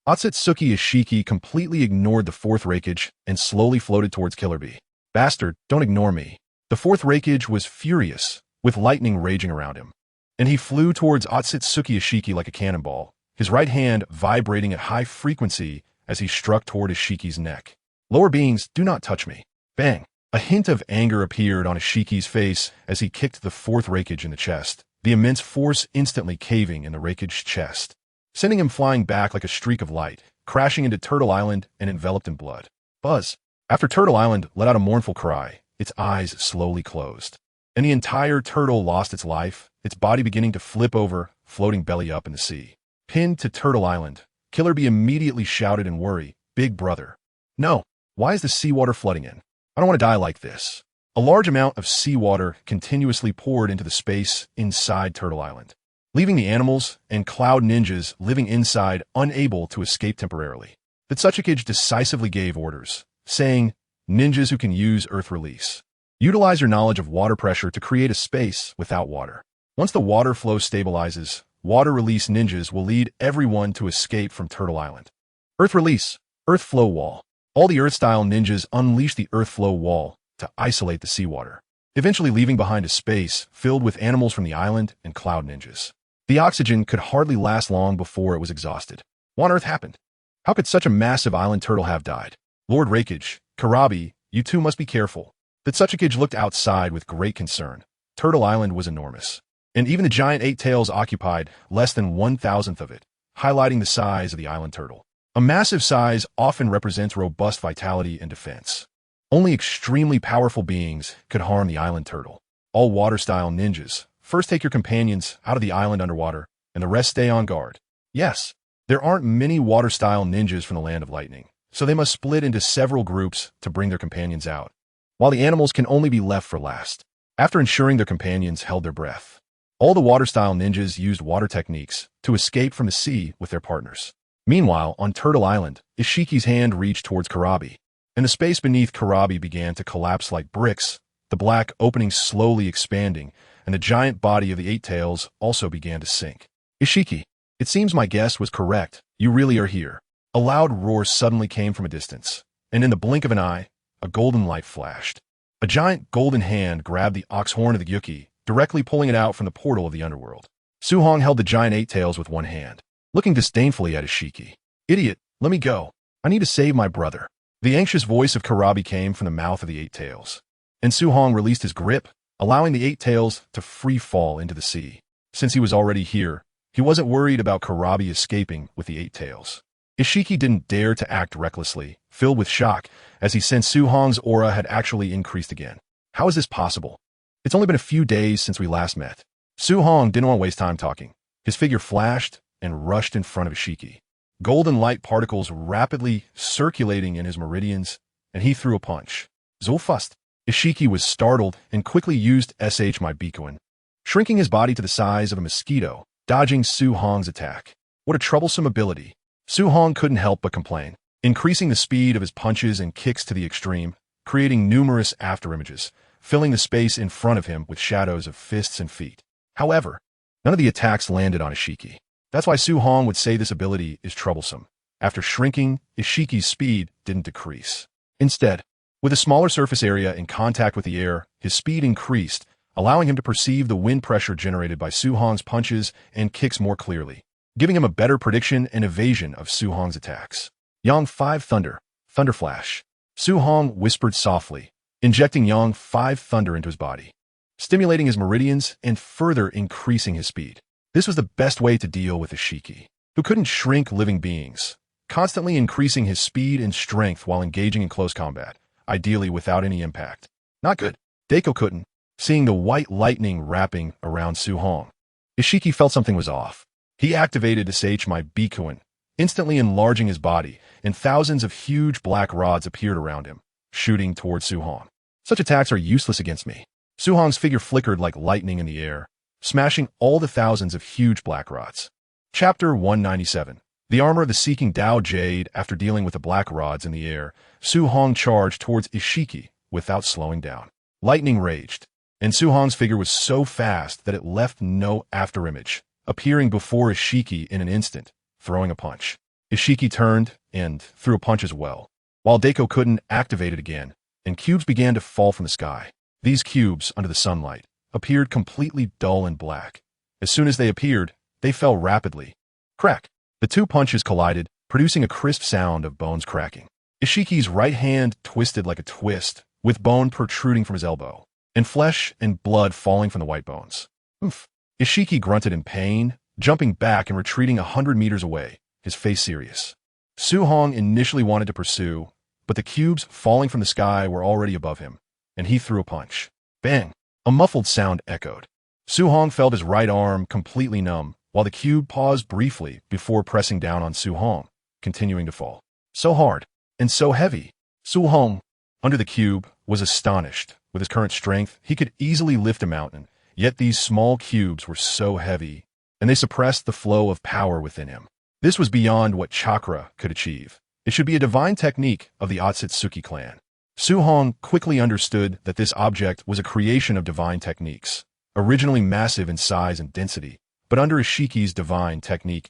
Otsutsuki Ishiki completely ignored the 4th Reikage and slowly floated towards Killer Bee. "Bastard, don't ignore me." The 4th Reikage was furious, with lightning raging around him, and he flew towards Otsutsuki Ishiki like a cannonball, his right hand vibrating at high frequency as he struck toward Ishiki's neck. "Lower beings, do not touch me." Bang! A hint of anger appeared on Ishiki's face as he kicked the 4th Reikage in the chest, the immense force instantly caving in the Reikage's chest, sending him flying back like a streak of light, crashing into Turtle Island and enveloped in blood. Buzz! After Turtle Island let out a mournful cry, its eyes slowly closed, and the entire turtle lost its life, its body beginning to flip over, floating belly up in the sea. Pinned to Turtle Island, Killer Bee immediately shouted in worry, "Big brother. No! Why is the seawater flooding in? I don't want to die like this." A large amount of seawater continuously poured into the space inside Turtle Island, leaving the animals and Cloud ninjas living inside unable to escape temporarily. The Tsuchikage decisively gave orders, saying, "Ninjas who can use Earth Release. Utilize your knowledge of water pressure to create a space without water. Once the water flow stabilizes, Water Release ninjas will lead everyone to escape from Turtle Island. Earth Release, Earth Flow Wall." All the Earth-style ninjas unleashed the Earth Flow Wall to isolate the seawater, eventually leaving behind a space filled with animals from the island and Cloud ninjas. The oxygen could hardly last long before it was exhausted. What on earth happened? How could such a massive island turtle have died? "Lord Reikage, Karabi, you two must be careful." The Tsuchikage looked outside with great concern. Turtle Island was enormous, and even the giant 8 Tails occupied less than 1,000th of it, highlighting the size of the island turtle. A massive size often represents robust vitality and defense. Only extremely powerful beings could harm the island turtle. All water-style ninjas, first take your companions out of the island underwater, and the rest stay on guard. Yes, there aren't many water-style ninjas from the Land of Lightning, so they must split into several groups to bring their companions out, while the animals can only be left for last, after ensuring their companions held their breath. All the water-style ninjas used water techniques to escape from the sea with their partners. Meanwhile, on Turtle Island, Ishiki's hand reached towards Karabi, and the space beneath Karabi began to collapse like bricks, the black opening slowly expanding, and the giant body of the 8 Tails also began to sink. "Ishiki, it seems my guess was correct. You really are here." A loud roar suddenly came from a distance, and in the blink of an eye, a golden light flashed. A giant golden hand grabbed the ox horn of the Gyuki, directly pulling it out from the portal of the underworld. Su-hong held the giant eight tails with one hand, looking disdainfully at Ishiki. Idiot, let me go. I need to save my brother. The anxious voice of Karabi came from the mouth of the eight tails, and Su-hong released his grip, allowing the eight tails to free fall into the sea. Since he was already here, he wasn't worried about Karabi escaping with the eight tails. Ishiki didn't dare to act recklessly, filled with shock, as he sensed Su-hong's aura had actually increased again. How is this possible? It's only been a few days since we last met. Su-hong didn't want to waste time talking. His figure flashed and rushed in front of Ishiki. Golden light particles rapidly circulating in his meridians, and he threw a punch. Zulfust. Ishiki was startled and quickly used my Bikuin, shrinking his body to the size of a mosquito, dodging Su-hong's attack. What a troublesome ability. Su-hong couldn't help but complain, increasing the speed of his punches and kicks to the extreme, creating numerous afterimages, filling the space in front of him with shadows of fists and feet. However, none of the attacks landed on Ishiki. That's why Su-hong would say this ability is troublesome. After shrinking, Ishiki's speed didn't decrease. Instead, with a smaller surface area in contact with the air, his speed increased, allowing him to perceive the wind pressure generated by Su-hong's punches and kicks more clearly, giving him a better prediction and evasion of Su-hong's attacks. Yang 5 Thunder, Thunder Flash. Su-hong whispered softly, injecting Yang 5 Thunder into his body, stimulating his meridians and further increasing his speed. This was the best way to deal with Ishiki, who couldn't shrink living beings, constantly increasing his speed and strength while engaging in close combat, ideally without any impact. Not good. Deiko couldn't, seeing the white lightning wrapping around Su-hong. Ishiki felt something was off. He activated my Bikuin, instantly enlarging his body, and thousands of huge black rods appeared around him, shooting towards Su-hong. Such attacks are useless against me. Su-hong's figure flickered like lightning in the air, smashing all the thousands of huge black rods. Chapter 197. The armor of the Seeking Dao Jade. After dealing with the black rods in the air, Su-hong charged towards Ishiki without slowing down. Lightning raged, and Su-hong's figure was so fast that it left no afterimage, appearing before Ishiki in an instant, throwing a punch. Ishiki turned and threw a punch as well, while Deiko couldn't activate it again, and cubes began to fall from the sky. These cubes, under the sunlight, appeared completely dull and black. As soon as they appeared, they fell rapidly. Crack! The two punches collided, producing a crisp sound of bones cracking. Ishiki's right hand twisted like a twist, with bone protruding from his elbow, and flesh and blood falling from the white bones. Oof! Ishiki grunted in pain, jumping back and retreating 100 meters away, his face serious. Su-hong initially wanted to pursue, but the cubes falling from the sky were already above him, and he threw a punch. Bang! A muffled sound echoed. Su-hong felt his right arm completely numb, while the cube paused briefly before pressing down on Su-hong, continuing to fall. So hard, and so heavy. Su-hong, under the cube, was astonished. With his current strength, he could easily lift a mountain, yet these small cubes were so heavy, and they suppressed the flow of power within him. This was beyond what chakra could achieve. It should be a divine technique of the Otsutsuki clan. Su-hong quickly understood that this object was a creation of divine techniques, originally massive in size and density, but under Ishiki's divine technique,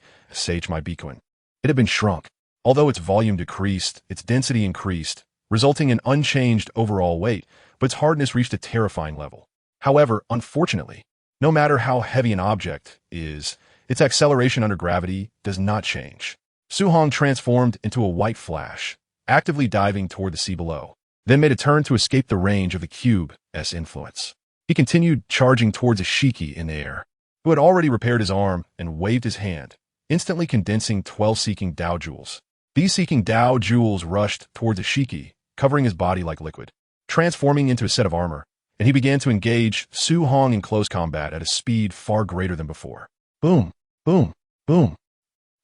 my Bikuin, it had been shrunk. Although its volume decreased, its density increased, resulting in unchanged overall weight, but its hardness reached a terrifying level. However, unfortunately, no matter how heavy an object is, its acceleration under gravity does not change. Su-hong transformed into a white flash, actively diving toward the sea below, then made a turn to escape the range of the cube's influence. He continued charging towards Ishiki in the air, who had already repaired his arm and waved his hand, instantly condensing 12 Seeking Dao Jewels. These Seeking Dao Jewels rushed towards Ishiki, covering his body like liquid, transforming into a set of armor, and he began to engage Su-hong in close combat at a speed far greater than before. Boom, boom, boom.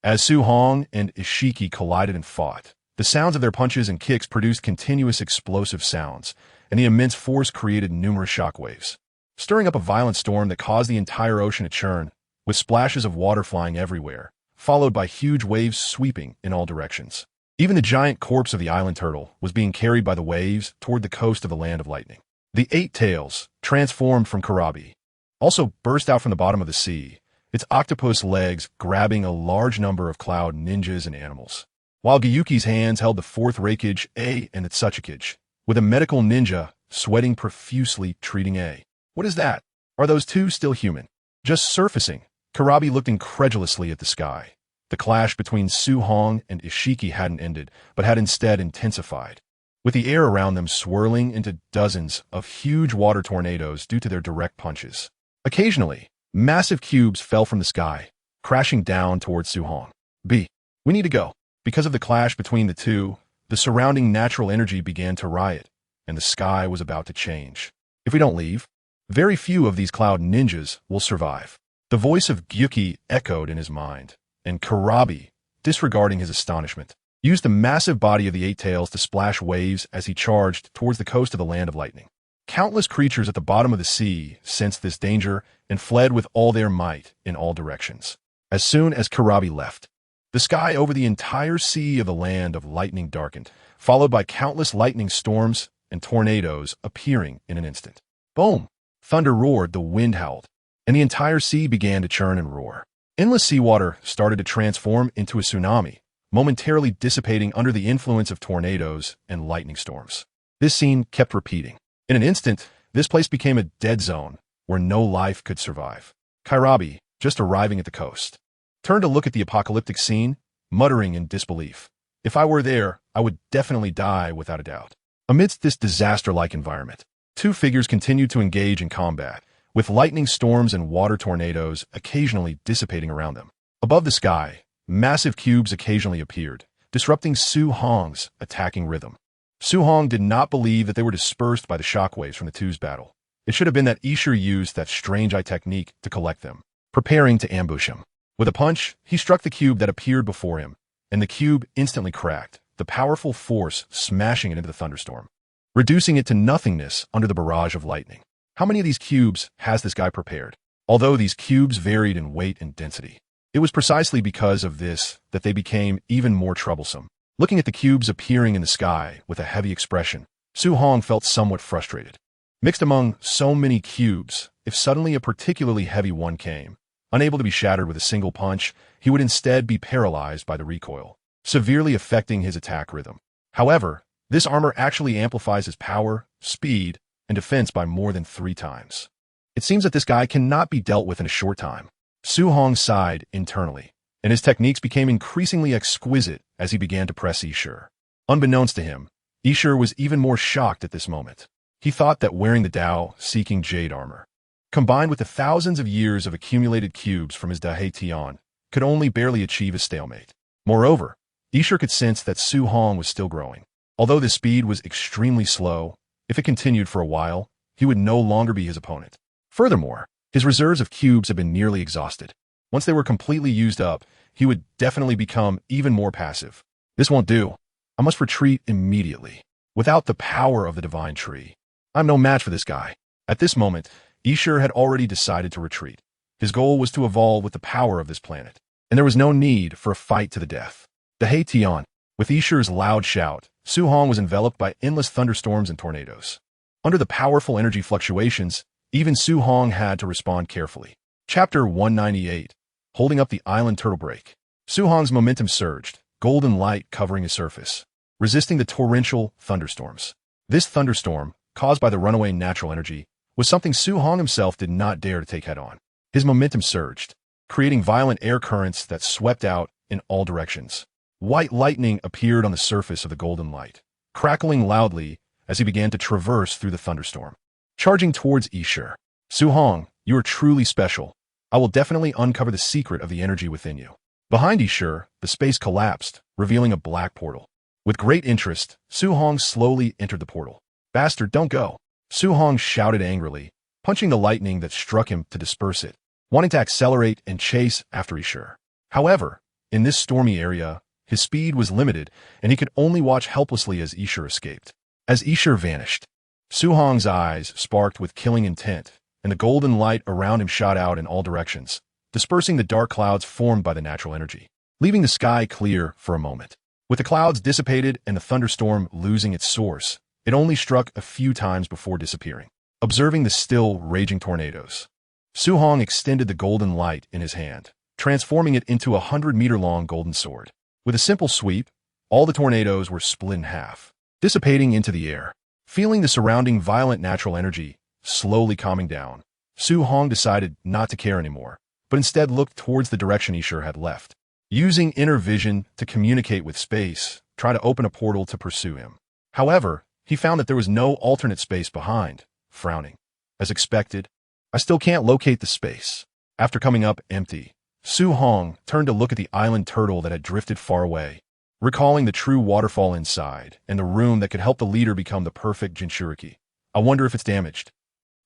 As Su-hong and Ishiki collided and fought, the sounds of their punches and kicks produced continuous explosive sounds, and the immense force created numerous shockwaves, stirring up a violent storm that caused the entire ocean to churn, with splashes of water flying everywhere, followed by huge waves sweeping in all directions. Even the giant corpse of the island turtle was being carried by the waves toward the coast of the Land of Lightning. The eight tails, transformed from Karabi, also burst out from the bottom of the sea, its octopus legs grabbing a large number of cloud ninjas and animals, while Gyuki's hands held the fourth Reikage A and the Tsuchikage, with a medical ninja sweating profusely treating A. What is that? Are those two still human? Just surfacing, Karabi looked incredulously at the sky. The clash between Su Hong and Ishiki hadn't ended, but had instead intensified, with the air around them swirling into dozens of huge water tornadoes due to their direct punches. Occasionally, massive cubes fell from the sky, crashing down towards Su Hong. We need to go. Because of the clash between the two, the surrounding natural energy began to riot, and the sky was about to change. If we don't leave, very few of these cloud ninjas will survive. The voice of Gyuki echoed in his mind, and Karabi, disregarding his astonishment, used the massive body of the Eight Tails to splash waves as he charged towards the coast of the Land of Lightning. Countless creatures at the bottom of the sea sensed this danger and fled with all their might in all directions. As soon as Karabi left, the sky over the entire sea of the Land of Lightning darkened, followed by countless lightning storms and tornadoes appearing in an instant. Boom! Thunder roared, the wind howled, and the entire sea began to churn and roar. Endless seawater started to transform into a tsunami, momentarily dissipating under the influence of tornadoes and lightning storms. This scene kept repeating. In an instant, this place became a dead zone where no life could survive. Karabi, just arriving at the coast, turned to look at the apocalyptic scene, muttering in disbelief. If I were there, I would definitely die without a doubt. Amidst this disaster-like environment, two figures continued to engage in combat, with lightning storms and water tornadoes occasionally dissipating around them. Above the sky, massive cubes occasionally appeared, disrupting Su Hong's attacking rhythm. Su Hong did not believe that they were dispersed by the shockwaves from the two's battle. It should have been that Ishir used that strange eye technique to collect them, preparing to ambush him. With a punch, he struck the cube that appeared before him, and the cube instantly cracked, the powerful force smashing it into the thunderstorm, reducing it to nothingness under the barrage of lightning. How many of these cubes has this guy prepared? Although these cubes varied in weight and density, it was precisely because of this that they became even more troublesome. Looking at the cubes appearing in the sky with a heavy expression, Su Hong felt somewhat frustrated. Mixed among so many cubes, if suddenly a particularly heavy one came, unable to be shattered with a single punch, he would instead be paralyzed by the recoil, severely affecting his attack rhythm. However, this armor actually amplifies his power, speed, and defense by more than 3 times. It seems that this guy cannot be dealt with in a short time. Su Hong sighed internally, and his techniques became increasingly exquisite as he began to press Ishir. Unbeknownst to him, Ishir was even more shocked at this moment. He thought that wearing the Tao-seeking jade armor, combined with the thousands of years of accumulated cubes from his Dahe Tian, could only barely achieve a stalemate. Moreover, Ishir could sense that Su Hong was still growing. Although the speed was extremely slow, if it continued for a while, he would no longer be his opponent. Furthermore, his reserves of cubes had been nearly exhausted. Once they were completely used up, he would definitely become even more passive. This won't do. I must retreat immediately. Without the power of the divine tree, I'm no match for this guy. At this moment, Ishir had already decided to retreat. His goal was to evolve with the power of this planet, and there was no need for a fight to the death. Dahe Tian. With Ishir's loud shout, Su Hong was enveloped by endless thunderstorms and tornadoes. Under the powerful energy fluctuations, even Su Hong had to respond carefully. Chapter 198. Holding up the island turtle break. Su Hong's momentum surged, golden light covering his surface, resisting the torrential thunderstorms. This thunderstorm, caused by the runaway natural energy, was something Su Hong himself did not dare to take head-on. His momentum surged, creating violent air currents that swept out in all directions. White lightning appeared on the surface of the golden light, crackling loudly as he began to traverse through the thunderstorm. Charging towards Ishir. Su Hong, you are truly special. I will definitely uncover the secret of the energy within you. Behind Ishir, the space collapsed, revealing a black portal. With great interest, Su Hong slowly entered the portal. Bastard, don't go. Su Hong shouted angrily, punching the lightning that struck him to disperse it, wanting to accelerate and chase after Ishir. However, in this stormy area, his speed was limited, and he could only watch helplessly as Ishir escaped. As Ishir vanished, Su Hong's eyes sparked with killing intent, and the golden light around him shot out in all directions, dispersing the dark clouds formed by the natural energy, leaving the sky clear for a moment. With the clouds dissipated and the thunderstorm losing its source, it only struck a few times before disappearing. Observing the still raging tornadoes, Su Hong extended the golden light in his hand, transforming it into a 100-meter-long golden sword. With a simple sweep, all the tornadoes were split in half, dissipating into the air. Feeling the surrounding violent natural energy slowly calming down, Su Hong decided not to care anymore, but instead looked towards the direction he sure had left. Using inner vision to communicate with space, try to open a portal to pursue him. However, he found that there was no alternate space behind, frowning. As expected, I still can't locate the space. After coming up empty, Su Hong turned to look at the island turtle that had drifted far away, recalling the true waterfall inside and the room that could help the leader become the perfect Jinchuriki. I wonder if it's damaged.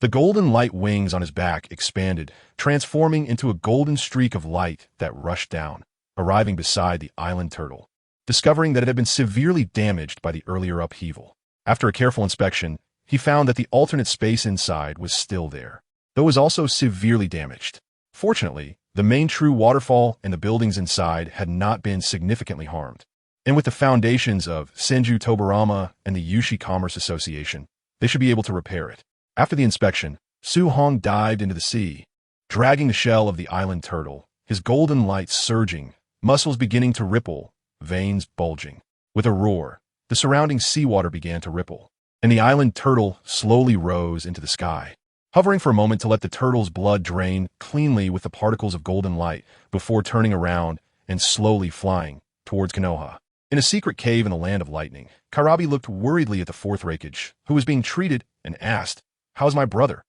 The golden light wings on his back expanded, transforming into a golden streak of light that rushed down, arriving beside the island turtle, discovering that it had been severely damaged by the earlier upheaval. After a careful inspection, he found that the alternate space inside was still there, though it was also severely damaged. Fortunately, the main true waterfall and the buildings inside had not been significantly harmed. And with the foundations of Senju Tobarama and the Yushi Commerce Association, they should be able to repair it. After the inspection, Su Hong dived into the sea, dragging the shell of the island turtle, his golden light surging, muscles beginning to ripple, veins bulging. With a roar, the surrounding seawater began to ripple, and the island turtle slowly rose into the sky, hovering for a moment to let the turtle's blood drain cleanly with the particles of golden light before turning around and slowly flying towards Konoha. In a secret cave in the land of lightning, Kairabi looked worriedly at the fourth Reikage, who was being treated, and asked, "How's my brother?"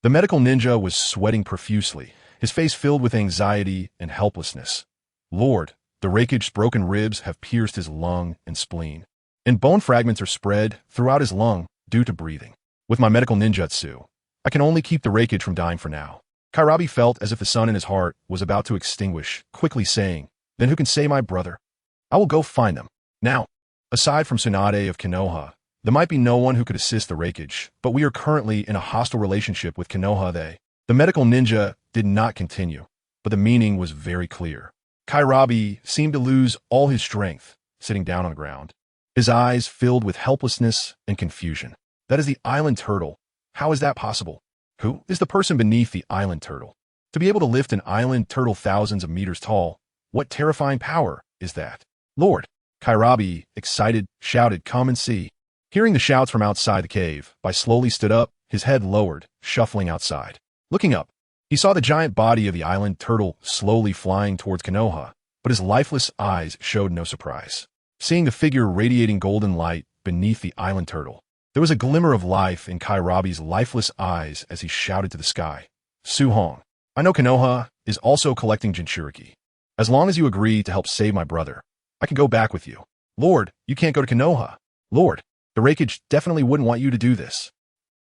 The medical ninja was sweating profusely, his face filled with anxiety and helplessness. "Lord, the Reikage's broken ribs have pierced his lung and spleen, and bone fragments are spread throughout his lung due to breathing. With my medical ninjutsu, I can only keep the Reikage from dying for now." Kairabi felt as if the sun in his heart was about to extinguish, quickly saying, "Then who can save my brother? I will go find them." Now, aside from Tsunade of Konoha, there might be no one who could assist the Reikage, but we are currently in a hostile relationship with Konoha. The medical ninja did not continue, but the meaning was very clear. Kairabi seemed to lose all his strength, sitting down on the ground, his eyes filled with helplessness and confusion. That is the island turtle. How is that possible? Who is the person beneath the island turtle? To be able to lift an island turtle thousands of meters tall, what terrifying power is that? "Lord!" Kairabi, excited, shouted, "Come and see." Hearing the shouts from outside the cave, Bai slowly stood up, his head lowered, shuffling outside. Looking up, he saw the giant body of the island turtle slowly flying towards Konoha, but his lifeless eyes showed no surprise. Seeing the figure radiating golden light beneath the island turtle, there was a glimmer of life in Kairabi's lifeless eyes as he shouted to the sky, "Su Hong, I know Konoha is also collecting Jinchuriki. As long as you agree to help save my brother, I can go back with you." "Lord, you can't go to Konoha." "Lord, the Reikage definitely wouldn't want you to do this."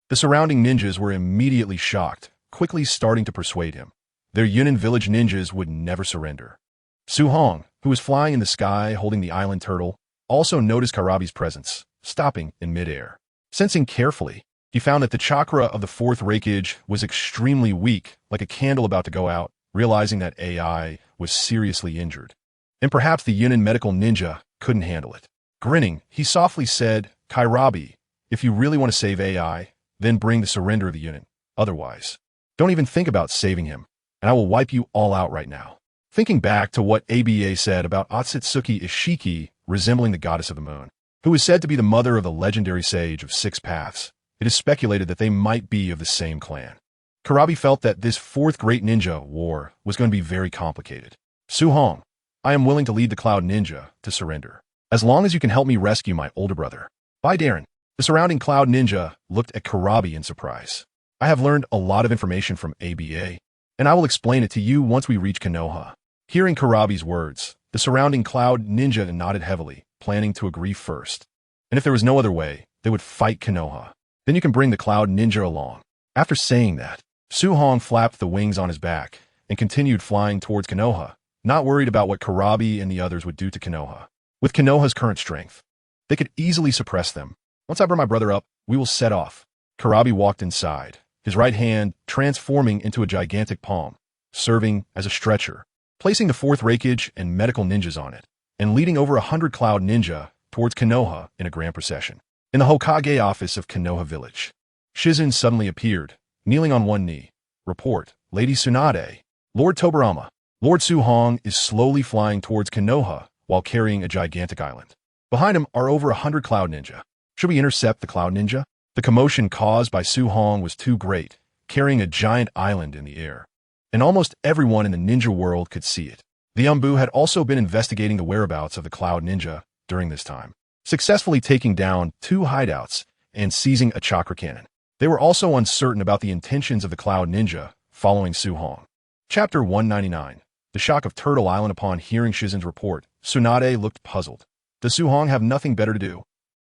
The surrounding ninjas were immediately shocked, quickly starting to persuade him. Their Yunnan village ninjas would never surrender. Su Hong, who was flying in the sky holding the island turtle, also noticed Kairabi's presence, stopping in midair. Sensing carefully, he found that the chakra of the fourth Reikage was extremely weak, like a candle about to go out, realizing that AI was seriously injured. And perhaps the Yunnan medical ninja couldn't handle it. Grinning, he softly said, "Kairabi, if you really want to save AI, then bring the surrender of the Yunnan. Otherwise, don't even think about saving him, and I will wipe you all out right now." Thinking back to what ABA said about Otsutsuki Ishiki resembling the goddess of the moon, who is said to be the mother of the legendary sage of six paths, it is speculated that they might be of the same clan. Kairabi felt that this fourth great ninja war was going to be very complicated. "Su Hong, I am willing to lead the Cloud Ninja to surrender, as long as you can help me rescue my older brother." "Bye, Darren." The surrounding Cloud Ninja looked at Kairabi in surprise. "I have learned a lot of information from ABA, and I will explain it to you once we reach Konoha." Hearing Kairabi's words, the surrounding Cloud Ninja nodded heavily, planning to agree first. And if there was no other way, they would fight Konoha. "Then you can bring the Cloud Ninja along." After saying that, Su Hong flapped the wings on his back and continued flying towards Konoha, not worried about what Kairabi and the others would do to Konoha. With Konoha's current strength, they could easily suppress them. "Once I bring my brother up, we will set off." Kairabi walked inside, his right hand transforming into a gigantic palm, serving as a stretcher, placing the fourth Reikage and medical ninjas on it, and leading over 100 Cloud Ninja towards Konoha in a grand procession. In the Hokage office of Konoha village, Shizun suddenly appeared, kneeling on one knee. "Report, Lady Tsunade. Lord Tobarama. Lord Su Hong is slowly flying towards Konoha while carrying a gigantic island. Behind him are over 100 Cloud Ninja. Should we intercept the Cloud Ninja?" The commotion caused by Su Hong was too great, carrying a giant island in the air. and almost everyone in the ninja world could see it. The Umbu had also been investigating the whereabouts of the Cloud Ninja during this time, successfully taking down 2 hideouts and seizing a chakra cannon. They were also uncertain about the intentions of the Cloud Ninja following Su Hong. Chapter 199. The shock of Turtle Island. Upon hearing Shizen's report, Tsunade looked puzzled. Does Su Hong have nothing better to do?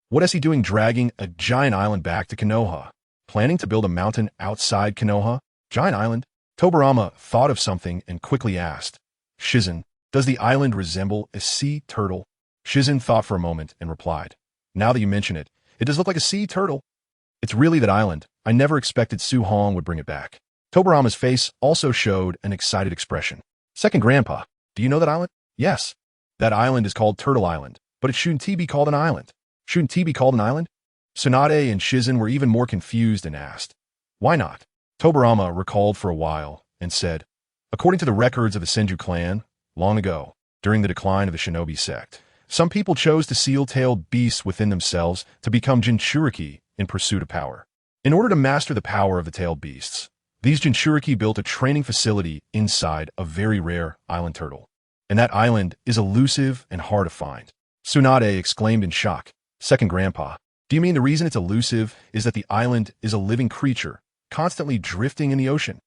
What is he doing dragging a giant island back to Konoha? Planning to build a mountain outside Konoha? Giant island? Tobirama thought of something and quickly asked, Shizen, does the island resemble a sea turtle? Shizen thought for a moment and replied, now that you mention it, it does look like a sea turtle. It's really that island. I never expected Su Hong would bring it back. Tobirama's face also showed an excited expression. Second Grandpa, do you know that island? Yes. That island is called Turtle Island, but it shouldn't be called an island. Shouldn't be called an island? Tsunade and Shizen were even more confused and asked, why not? Tobirama recalled for a while and said, according to the records of the Senju clan, long ago, during the decline of the shinobi sect, some people chose to seal-tailed beasts within themselves to become Jinchuriki in pursuit of power. In order to master the power of the tailed beasts, these Jinchuriki built a training facility inside a very rare island turtle. And that island is elusive and hard to find. Tsunade exclaimed in shock. Second Grandpa, do you mean the reason it's elusive is that the island is a living creature, constantly drifting in the ocean?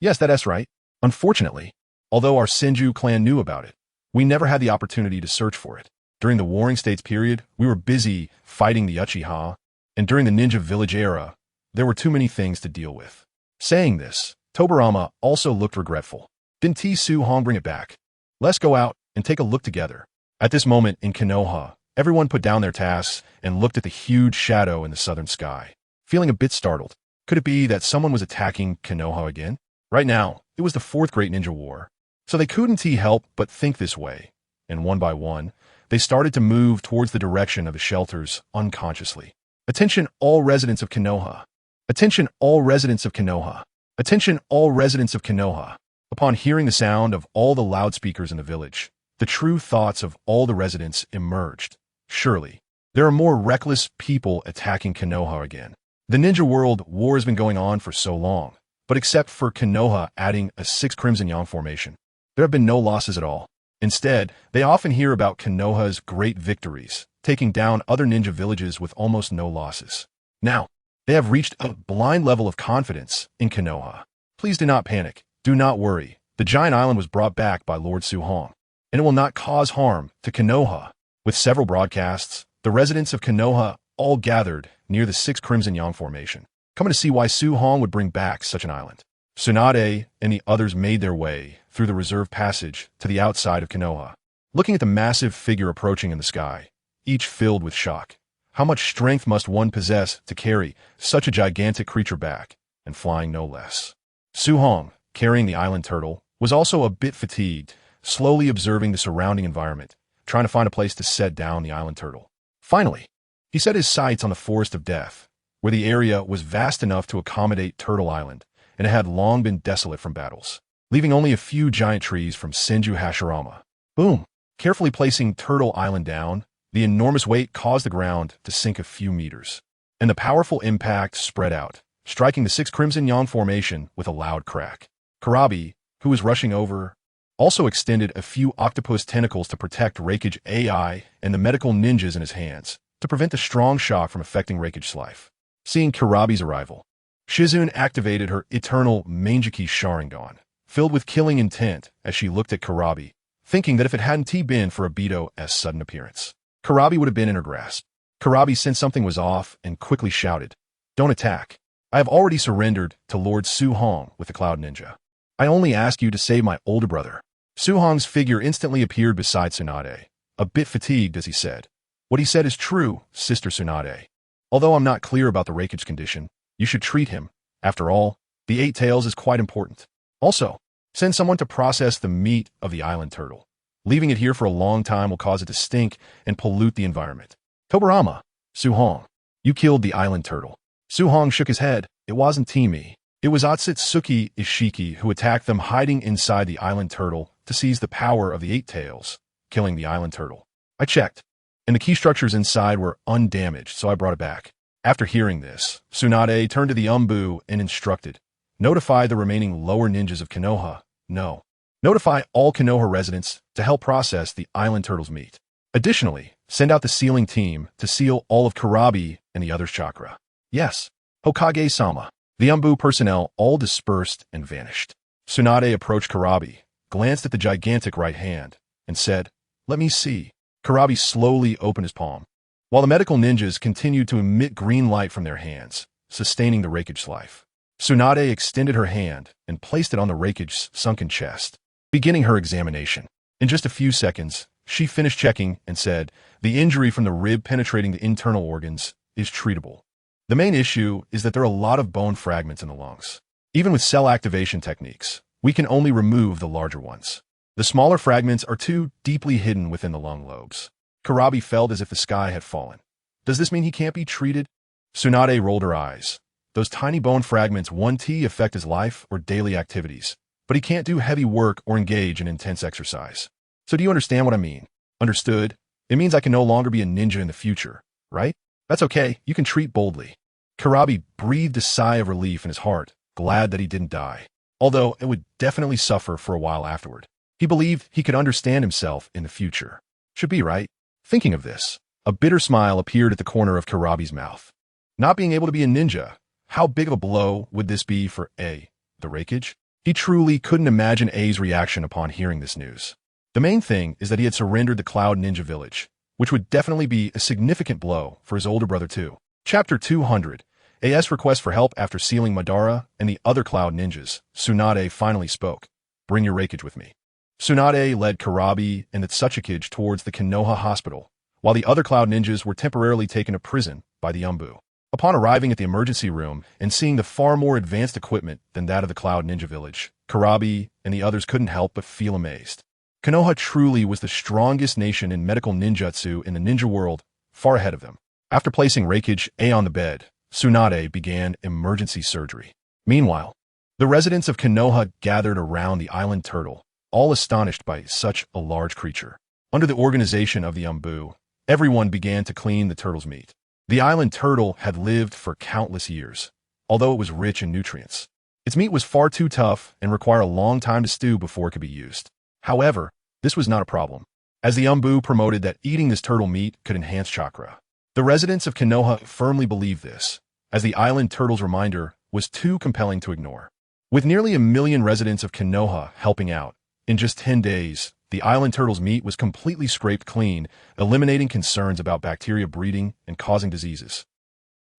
Yes, that's right. Unfortunately, although our Senju clan knew about it, we never had the opportunity to search for it. During the Warring States period, we were busy fighting the Uchiha, and during the Ninja Village era, there were too many things to deal with. Saying this, Tobirama also looked regretful. Didn't Su Hong bring it back? Let's go out and take a look together. At this moment in Konoha, everyone put down their tasks and looked at the huge shadow in the southern sky, feeling a bit startled. Could it be that someone was attacking Konoha again? Right now, it was the 4th Great Ninja War, so they couldn't help but think this way, and one by one, they started to move towards the direction of the shelters unconsciously. Attention all residents of Konoha. Attention all residents of Konoha. Attention all residents of Konoha. Upon hearing the sound of all the loudspeakers in the village, the true thoughts of all the residents emerged. Surely, there are more reckless people attacking Konoha again. The Ninja World War has been going on for so long, but except for Konoha adding a 6 Crimson Yang formation, there have been no losses at all. Instead, they often hear about Konoha's great victories, taking down other ninja villages with almost no losses. Now, they have reached a blind level of confidence in Konoha. Please do not panic. Do not worry. The giant island was brought back by Lord Su Hong, and it will not cause harm to Konoha. With several broadcasts, the residents of Konoha all gathered near the 6 Crimson Yang formation, coming to see why Su Hong would bring back such an island. Tsunade and the others made their way through the reserve passage to the outside of Konoha, looking at the massive figure approaching in the sky, each filled with shock. How much strength must one possess to carry such a gigantic creature back, and flying no less? Su Hong, carrying the island turtle, was also a bit fatigued, slowly observing the surrounding environment, trying to find a place to set down the island turtle. Finally, he set his sights on the Forest of Death, where the area was vast enough to accommodate Turtle Island, and it had long been desolate from battles, leaving only a few giant trees from Senju Hashirama. Boom! Carefully placing Turtle Island down, the enormous weight caused the ground to sink a few meters, and the powerful impact spread out, striking the 6 Crimson Yang formation with a loud crack. Karabi, who was rushing over, also extended a few octopus tentacles to protect Reikage AI and the medical ninjas in his hands, to prevent the strong shock from affecting Reikage's life. Seeing Karabi's arrival, Shizune activated her eternal Mangeki Sharingan, filled with killing intent as she looked at Karabi, thinking that if it hadn't been for Obito's sudden appearance, Karabi would have been in her grasp. Karabi sensed something was off and quickly shouted, "Don't attack. I have already surrendered to Lord Su Hong with the Cloud Ninja. I only ask you to save my older brother." Su Hong's figure instantly appeared beside Tsunade, a bit fatigued as he said, "What he said is true, Sister Tsunade. Although I'm not clear about the Reikage condition, you should treat him. After all, the 8 tails is quite important. Also, send someone to process the meat of the island turtle. Leaving it here for a long time will cause it to stink and pollute the environment." Tobirama, Su Hong, you killed the island turtle. Su Hong shook his head. It wasn't me. It was Otsutsuki Ishiki who attacked them hiding inside the island turtle to seize the power of the 8 tails, killing the island turtle. I checked, and the key structures inside were undamaged, so I brought it back. After hearing this, Tsunade turned to the Umbu and instructed, Notify the remaining lower ninjas of Konoha. No. Notify all Konoha residents to help process the island turtle's meat. Additionally, send out the sealing team to seal all of Kurabi and the others' chakra. Yes. Hokage-sama. The Umbu personnel all dispersed and vanished. Tsunade approached Kurabi, glanced at the gigantic right hand, and said, "Let me see." Kurabi slowly opened his palm, while the medical ninjas continued to emit green light from their hands, sustaining the Raikage's life. Tsunade extended her hand and placed it on the Raikage's sunken chest, beginning her examination. In just a few seconds, she finished checking and said, "The injury from the rib penetrating the internal organs is treatable. The main issue is that there are a lot of bone fragments in the lungs. Even with cell activation techniques, we can only remove the larger ones. The smaller fragments are too deeply hidden within the lung lobes." Kurabi felt as if the sky had fallen. Does this mean he can't be treated? Tsunade rolled her eyes. Those tiny bone fragments won't affect his life or daily activities, but he can't do heavy work or engage in intense exercise. So do you understand what I mean? Understood. It means I can no longer be a ninja in the future, right? That's okay. You can treat boldly. Kurabi breathed a sigh of relief in his heart, glad that he didn't die, although it would definitely suffer for a while afterward. He believed he could understand himself in the future. Should be, right? Thinking of this, a bitter smile appeared at the corner of Kurabi's mouth. Not being able to be a ninja, how big of a blow would this be for A, the Raikage? He truly couldn't imagine A's reaction upon hearing this news. The main thing is that he had surrendered the Cloud Ninja Village, which would definitely be a significant blow for his older brother too. Chapter 200. AS request for help after sealing Madara and the other Cloud Ninjas. Tsunade finally spoke. "Bring your Raikage with me." Tsunade led Kurabi and the Tsukage towards the Konoha hospital, while the other Cloud Ninjas were temporarily taken to prison by the Umbu. Upon arriving at the emergency room and seeing the far more advanced equipment than that of the Cloud Ninja Village, Kurabi and the others couldn't help but feel amazed. Konoha truly was the strongest nation in medical ninjutsu in the ninja world, far ahead of them. After placing Raikage A on the bed, Tsunade began emergency surgery. Meanwhile, the residents of Konoha gathered around the island turtle, all astonished by such a large creature. Under the organization of the Umbu, everyone began to clean the turtle's meat. The island turtle had lived for countless years, although it was rich in nutrients. Its meat was far too tough and required a long time to stew before it could be used. However, this was not a problem, as the Umbu promoted that eating this turtle meat could enhance chakra. The residents of Konoha firmly believed this, as the island turtle's reminder was too compelling to ignore. With nearly 1 million residents of Konoha helping out, in just 10 days, the island turtle's meat was completely scraped clean, eliminating concerns about bacteria breeding and causing diseases.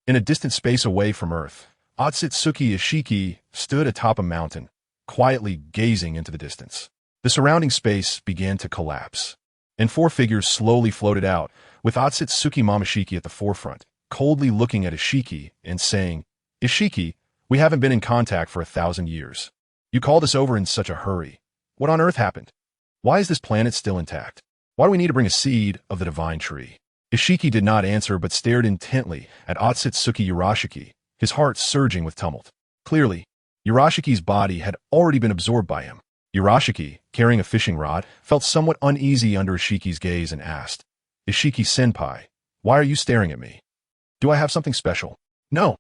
In a distant space away from Earth, Otsutsuki Ishiki stood atop a mountain, quietly gazing into the distance. The surrounding space began to collapse, and 4 figures slowly floated out, with Otsutsuki Momoshiki at the forefront, coldly looking at Ishiki and saying, "Ishiki, we haven't been in contact for 1,000 years. You called us over in such a hurry. What on earth happened? Why is this planet still intact? Why do we need to bring a seed of the divine tree?" Ishiki did not answer but stared intently at Otsutsuki Urashiki, his heart surging with tumult. Clearly, Urashiki's body had already been absorbed by him. Urashiki, carrying a fishing rod, felt somewhat uneasy under Ishiki's gaze and asked, "Ishiki-senpai, why are you staring at me? Do I have something special?" "No."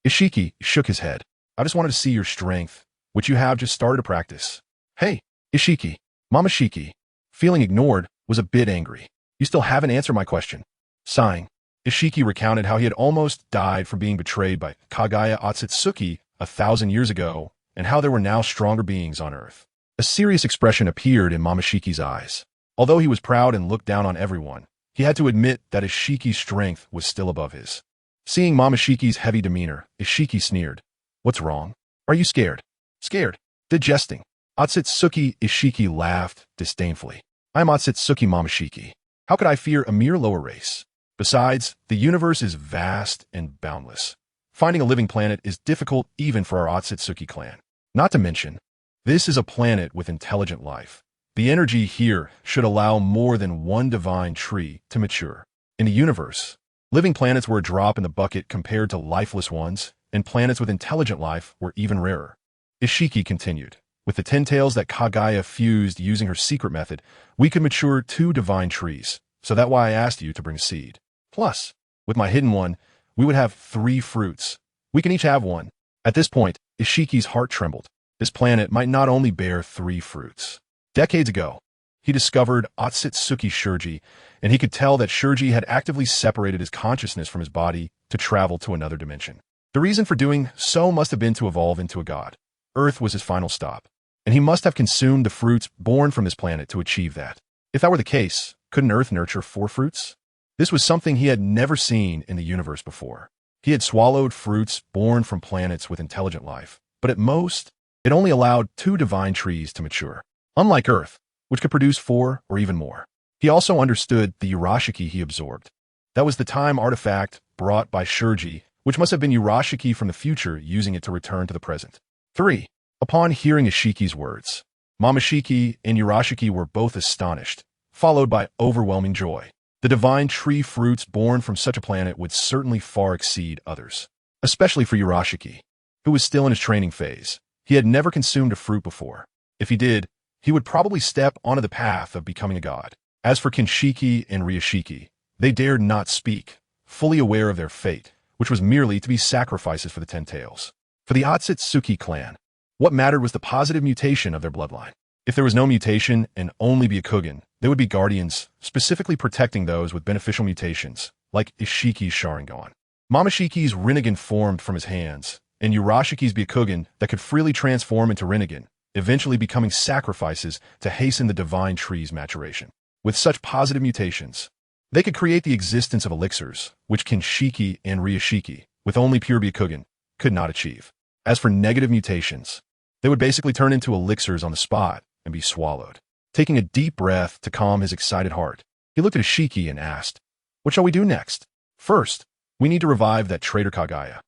Ishiki shook his head. "I just wanted to see your strength, which you have just started to practice." "Hey, Ishiki." Momoshiki, feeling ignored, was a bit angry. "You still haven't answered my question." Sighing, Ishiki recounted how he had almost died from being betrayed by Kagaya Otsutsuki 1,000 years ago, and how there were now stronger beings on Earth. A serious expression appeared in Momoshiki's eyes. Although he was proud and looked down on everyone, he had to admit that Ishiki's strength was still above his. Seeing Momoshiki's heavy demeanor, Ishiki sneered. "What's wrong? Are you scared?" "Scared? Digesting." Otsutsuki Ishiki laughed disdainfully. "I am Otsutsuki Momoshiki. How could I fear a mere lower race? Besides, the universe is vast and boundless. Finding a living planet is difficult even for our Otsutsuki clan. Not to mention, this is a planet with intelligent life. The energy here should allow more than one divine tree to mature. In the universe, living planets were a drop in the bucket compared to lifeless ones, and planets with intelligent life were even rarer." Ishiki continued. "With the 10 tails that Kagaya fused using her secret method, we could mature 2 divine trees, so that's why I asked you to bring a seed. Plus, with my hidden one, we would have 3 fruits. We can each have one." At this point, Ishiki's heart trembled. This planet might not only bear 3 fruits. Decades ago, he discovered Otsutsuki Shurji, and he could tell that Shurji had actively separated his consciousness from his body to travel to another dimension. The reason for doing so must have been to evolve into a god. Earth was his final stop, and he must have consumed the fruits born from this planet to achieve that. If that were the case, couldn't Earth nurture 4 fruits? This was something he had never seen in the universe before. He had swallowed fruits born from planets with intelligent life, but at most, it only allowed 2 divine trees to mature. Unlike Earth, which could produce 4 or even more. He also understood the Urashiki he absorbed. That was the time artifact brought by Shurji, which must have been Urashiki from the future using it to return to the present. 3. Upon hearing Ishiki's words, Momoshiki and Urashiki were both astonished, followed by overwhelming joy. The divine tree fruits born from such a planet would certainly far exceed others, especially for Urashiki, who was still in his training phase. He had never consumed a fruit before. If he did, he would probably step onto the path of becoming a god. As for Kinshiki and Ryushiki, they dared not speak, fully aware of their fate, which was merely to be sacrifices for the 10 tails. For the Otsutsuki clan, what mattered was the positive mutation of their bloodline. If there was no mutation and only Byakugan, they would be guardians, specifically protecting those with beneficial mutations, like Ishiki's Sharingan. Momoshiki's Rinnegan formed from his hands, and Urashiki's Byakugan that could freely transform into Rinnegan, eventually becoming sacrifices to hasten the divine tree's maturation. With such positive mutations, they could create the existence of elixirs, which Kinshiki and Ryushiki, with only pure Byakugan, could not achieve. As for negative mutations, they would basically turn into elixirs on the spot and be swallowed. Taking a deep breath to calm his excited heart, he looked at Ishiki and asked, "What shall we do next?" "First, we need to revive that traitor Kagaya."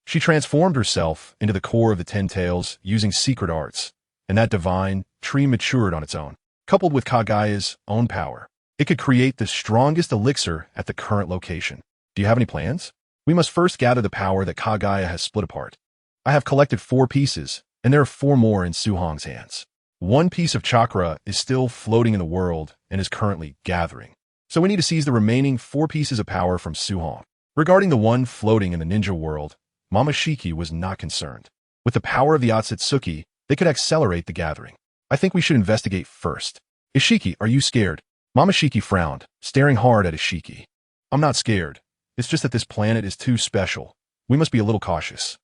She transformed herself into the core of the 10 tails using secret arts, and that divine tree matured on its own. Coupled with Kagaya's own power, it could create the strongest elixir at the current location. Do you have any plans? We must first gather the power that Kagaya has split apart. I have collected 4 pieces, and there are 4 more in Suhong's hands. 1 piece of chakra is still floating in the world and is currently gathering. So we need to seize the remaining 4 pieces of power from Suhong. Regarding the one floating in the ninja world, Momoshiki was not concerned. With the power of the Otsutsuki, they could accelerate the gathering. I think we should investigate first. Ishiki, are you scared? Momoshiki frowned, staring hard at Ishiki. I'm not scared. It's just that this planet is too special. We must be a little cautious.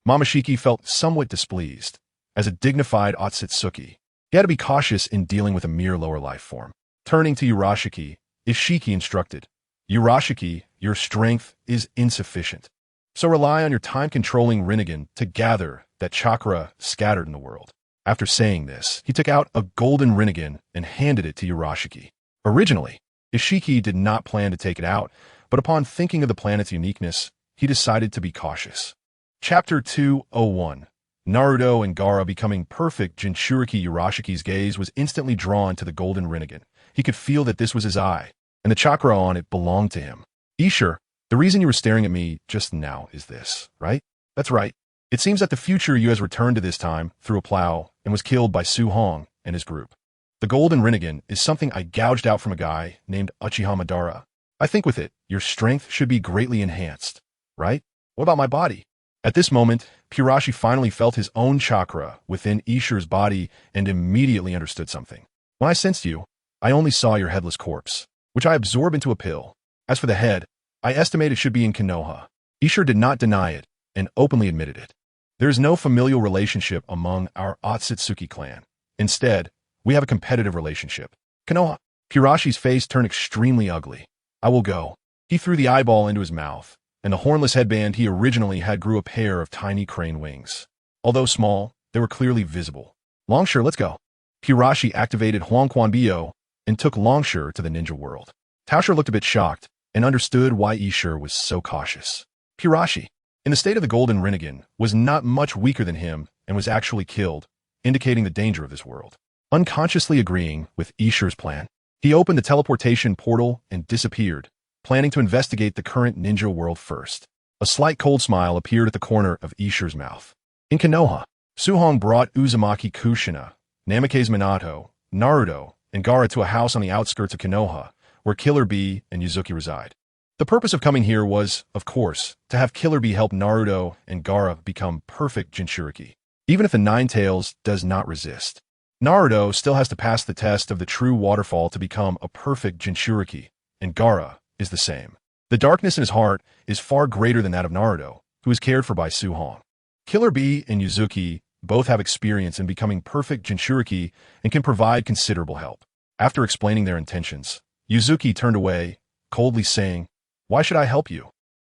Momoshiki felt somewhat displeased. As a dignified Otsutsuki, he had to be cautious in dealing with a mere lower life form. Turning to Urashiki, Ishiki instructed, "Urashiki, your strength is insufficient. So rely on your time-controlling Rinnegan to gather that chakra scattered in the world." After saying this, he took out a golden Rinnegan and handed it to Urashiki. Originally, Ishiki did not plan to take it out, but upon thinking of the planet's uniqueness, he decided to be cautious. Chapter 201. Naruto and Gaara becoming perfect. Jinchuriki. Urashiki's gaze was instantly drawn to the golden Rinnegan. He could feel that this was his eye, and the chakra on it belonged to him. "Isher, the reason you were staring at me just now is this, right?" "That's right. It seems that the future you has returned to this time through a plow and was killed by Suhong and his group. The golden Rinnegan is something I gouged out from a guy named Uchiha Madara. I think with it, your strength should be greatly enhanced, right? What about my body?" At this moment, Pirashi finally felt his own chakra within Isher's body and immediately understood something. "When I sensed you, I only saw your headless corpse, which I absorb into a pill. As for the head, I estimate it should be in Konoha." Isher did not deny it and openly admitted it. "There is no familial relationship among our Otsutsuki clan. Instead, we have a competitive relationship. Konoha." Pirashi's face turned extremely ugly. "I will go." He threw the eyeball into his mouth, and the hornless headband he originally had grew a pair of tiny crane wings. Although small, they were clearly visible. "Longshore, let's go." Pirashi activated Huangquanbio and took Longshore to the ninja world. Taosher looked a bit shocked and understood why Isher was so cautious. Pirashi, in the state of the golden Rinnegan, was not much weaker than him and was actually killed, indicating the danger of this world. Unconsciously agreeing with Isher's plan, he opened the teleportation portal and disappeared, planning to investigate the current ninja world first. A slight cold smile appeared at the corner of Isher's mouth. In Konoha, Suhong brought Uzumaki Kushina, Namake's Minato, Naruto, and Gaara to a house on the outskirts of Konoha, where Killer Bee and Yuzuki reside. The purpose of coming here was, of course, to have Killer Bee help Naruto and Gaara become perfect Jinchuriki. Even if the Nine Tails does not resist, Naruto still has to pass the test of the true waterfall to become a perfect Jinchuriki, and Gaara is the same. The darkness in his heart is far greater than that of Naruto, who is cared for by Suhong. Killer Bee and Yuzuki both have experience in becoming perfect Jinchuriki and can provide considerable help. After explaining their intentions, Yuzuki turned away, coldly saying, "Why should I help you?"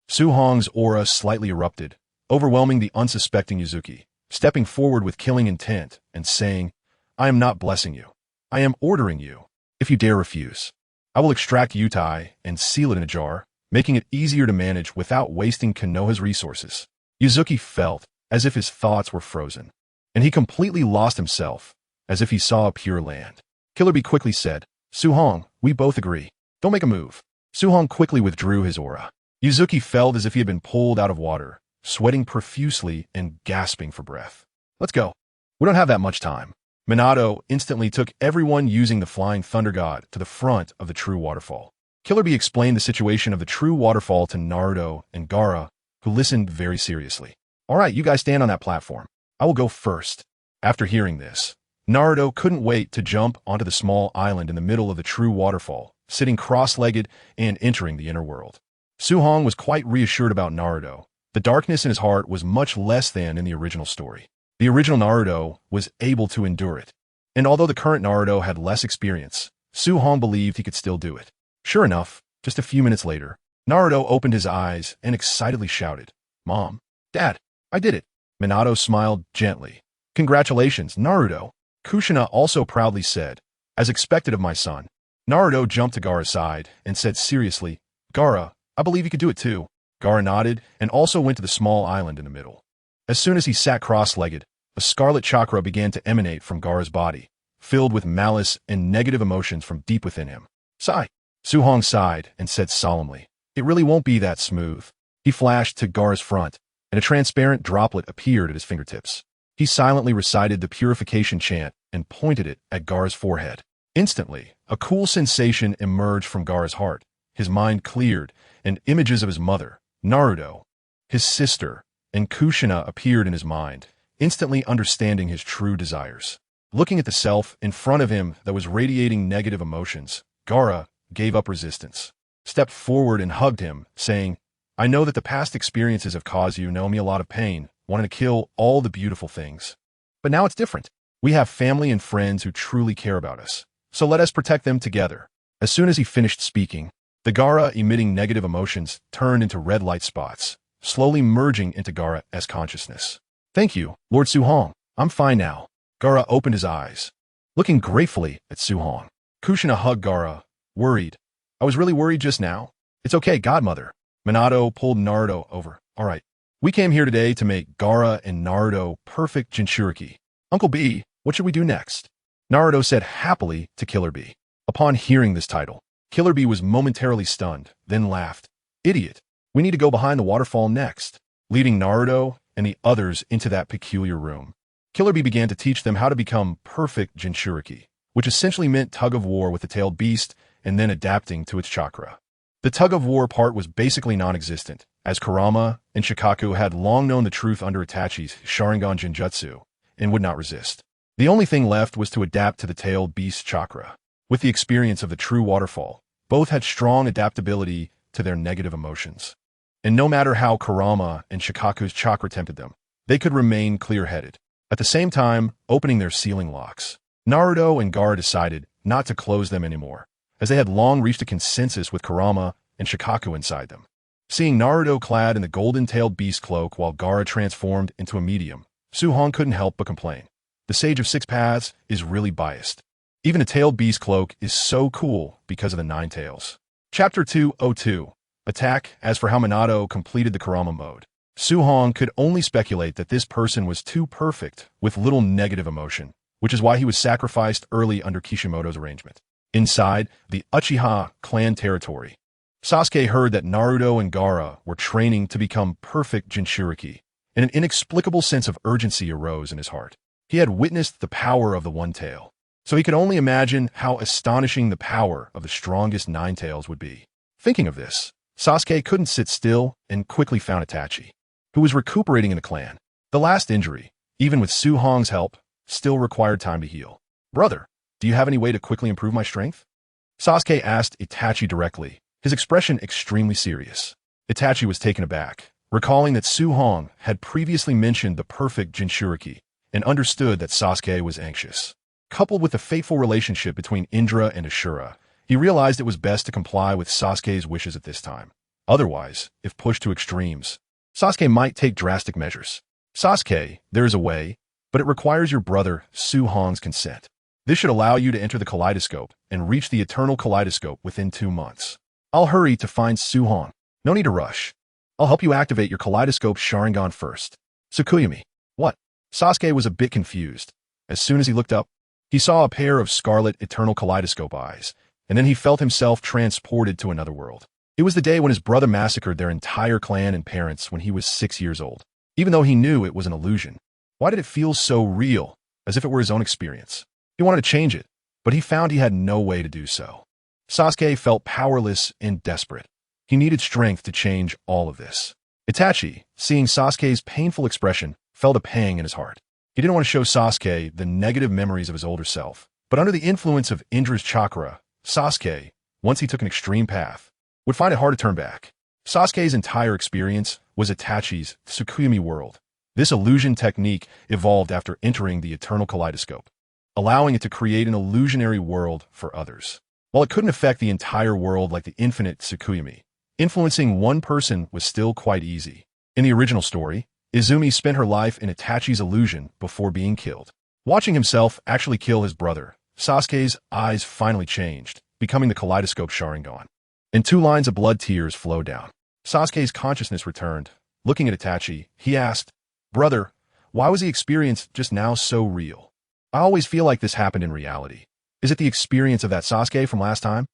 Suhong's aura slightly erupted, overwhelming the unsuspecting Yuzuki, stepping forward with killing intent and saying, "I am not blessing you. I am ordering you. If you dare refuse, I will extract Yutai and seal it in a jar, making it easier to manage without wasting Konoha's resources." Yuzuki felt as if his thoughts were frozen, and he completely lost himself, as if he saw a pure land. Killer Bee quickly said, "Suhong, we both agree. Don't make a move." Suhong quickly withdrew his aura. Yuzuki felt as if he had been pulled out of water, sweating profusely and gasping for breath. "Let's go. We don't have that much time." Minato instantly took everyone using the Flying Thunder God to the front of the true waterfall. Killer Bee explained the situation of the true waterfall to Naruto and Gaara, who listened very seriously. "All right, you guys stand on that platform. I will go first." After hearing this, Naruto couldn't wait to jump onto the small island in the middle of the true waterfall, sitting cross-legged and entering the inner world. Suhong was quite reassured about Naruto. The darkness in his heart was much less than in the original story. The original Naruto was able to endure it, and although the current Naruto had less experience, Suhong believed he could still do it. Sure enough, just a few minutes later, Naruto opened his eyes and excitedly shouted, "Mom! Dad! I did it!" Minato smiled gently. "Congratulations, Naruto!" Kushina also proudly said, "As expected of my son." Naruto jumped to Gaara's side and said seriously, "Gaara, I believe you could do it too." Gaara nodded and also went to the small island in the middle. As soon as he sat cross-legged, a scarlet chakra began to emanate from Gaara's body, filled with malice and negative emotions from deep within him. "Sigh." Suhong sighed and said solemnly, "It really won't be that smooth." He flashed to Gaara's front, and a transparent droplet appeared at his fingertips. He silently recited the purification chant and pointed it at Gaara's forehead. Instantly, a cool sensation emerged from Gaara's heart. His mind cleared, and images of his mother, Naruto, his sister, and Kushina appeared in his mind, instantly understanding his true desires. Looking at the self in front of him that was radiating negative emotions, Gaara gave up resistance, stepped forward and hugged him, saying, "I know that the past experiences have caused you me a lot of pain, wanting to kill all the beautiful things. But now it's different. We have family and friends who truly care about us, so let us protect them together." As soon as he finished speaking, the Gaara emitting negative emotions turned into red light spots, slowly merging into Gaara's consciousness. "Thank you, Lord Suhong. I'm fine now." Gaara opened his eyes, looking gratefully at Suhong. Kushina hugged Gaara, worried. "I was really worried just now." "It's okay, Godmother." Minato pulled Naruto over. "All right. We came here today to make Gaara and Naruto perfect Jinchuriki. Uncle B, what should we do next?" Naruto said happily to Killer Bee. Upon hearing this title, Killer Bee was momentarily stunned, then laughed. "Idiot. We need to go behind the waterfall next," leading Naruto and the others into that peculiar room. Killer Bee began to teach them how to become perfect Jinchuriki, which essentially meant tug-of-war with the tailed beast and then adapting to its chakra. The tug-of-war part was basically non-existent, as Kurama and Shikaku had long known the truth under Itachi's Sharingan Genjutsu and would not resist. The only thing left was to adapt to the tailed beast chakra. With the experience of the true waterfall, both had strong adaptability to their negative emotions. And no matter how Kurama and Shikaku's chakra tempted them, they could remain clear-headed, at the same time opening their sealing locks. Naruto and Gaara decided not to close them anymore, as they had long reached a consensus with Kurama and Shikaku inside them. Seeing Naruto clad in the golden-tailed beast cloak while Gaara transformed into a medium, Suhong couldn't help but complain. The Sage of Six Paths is really biased. Even a tailed beast cloak is so cool because of the Nine Tails. Chapter 202. Attack. As for how Minato completed the Kurama mode, Suhong could only speculate that this person was too perfect with little negative emotion, which is why he was sacrificed early under Kishimoto's arrangement. Inside the Uchiha clan territory, Sasuke heard that Naruto and Gaara were training to become perfect Jinchuriki, and an inexplicable sense of urgency arose in his heart. He had witnessed the power of the One Tail, so he could only imagine how astonishing the power of the strongest Nine Tails would be. Thinking of this, Sasuke couldn't sit still and quickly found Itachi, who was recuperating in the clan. The last injury, even with Su Hong's help, still required time to heal. Brother, do you have any way to quickly improve my strength? Sasuke asked Itachi directly, his expression extremely serious. Itachi was taken aback, recalling that Su Hong had previously mentioned the perfect Jinchuriki, and understood that Sasuke was anxious. Coupled with the fateful relationship between Indra and Ashura, he realized it was best to comply with Sasuke's wishes at this time. Otherwise, if pushed to extremes, Sasuke might take drastic measures. Sasuke, there is a way, but it requires your brother Su Hong's consent. This should allow you to enter the kaleidoscope and reach the eternal kaleidoscope within 2 months. I'll hurry to find Su Hong. No need to rush. I'll help you activate your kaleidoscope Sharingan first. Tsukuyomi. What? Sasuke was a bit confused. As soon as he looked up, he saw a pair of scarlet eternal kaleidoscope eyes, and then he felt himself transported to another world. It was the day when his brother massacred their entire clan and parents when he was 6 years old. Even though he knew it was an illusion, why did it feel so real, as if it were his own experience? He wanted to change it, but he found he had no way to do so. Sasuke felt powerless and desperate. He needed strength to change all of this. Itachi, seeing Sasuke's painful expression, felt a pang in his heart. He didn't want to show Sasuke the negative memories of his older self, but under the influence of Indra's chakra, Sasuke, once he took an extreme path, would find it hard to turn back. Sasuke's entire experience was Itachi's Tsukuyomi world. This illusion technique evolved after entering the eternal kaleidoscope, allowing it to create an illusionary world for others. While it couldn't affect the entire world like the infinite Tsukuyomi, influencing one person was still quite easy. In the original story, Izumi spent her life in Itachi's illusion before being killed. Watching himself actually kill his brother, Sasuke's eyes finally changed, becoming the kaleidoscope Sharingan. And 2 lines of blood tears flowed down. Sasuke's consciousness returned. Looking at Itachi, he asked, "Brother, why was the experience just now so real? I always feel like this happened in reality. Is it the experience of that Sasuke from last time?"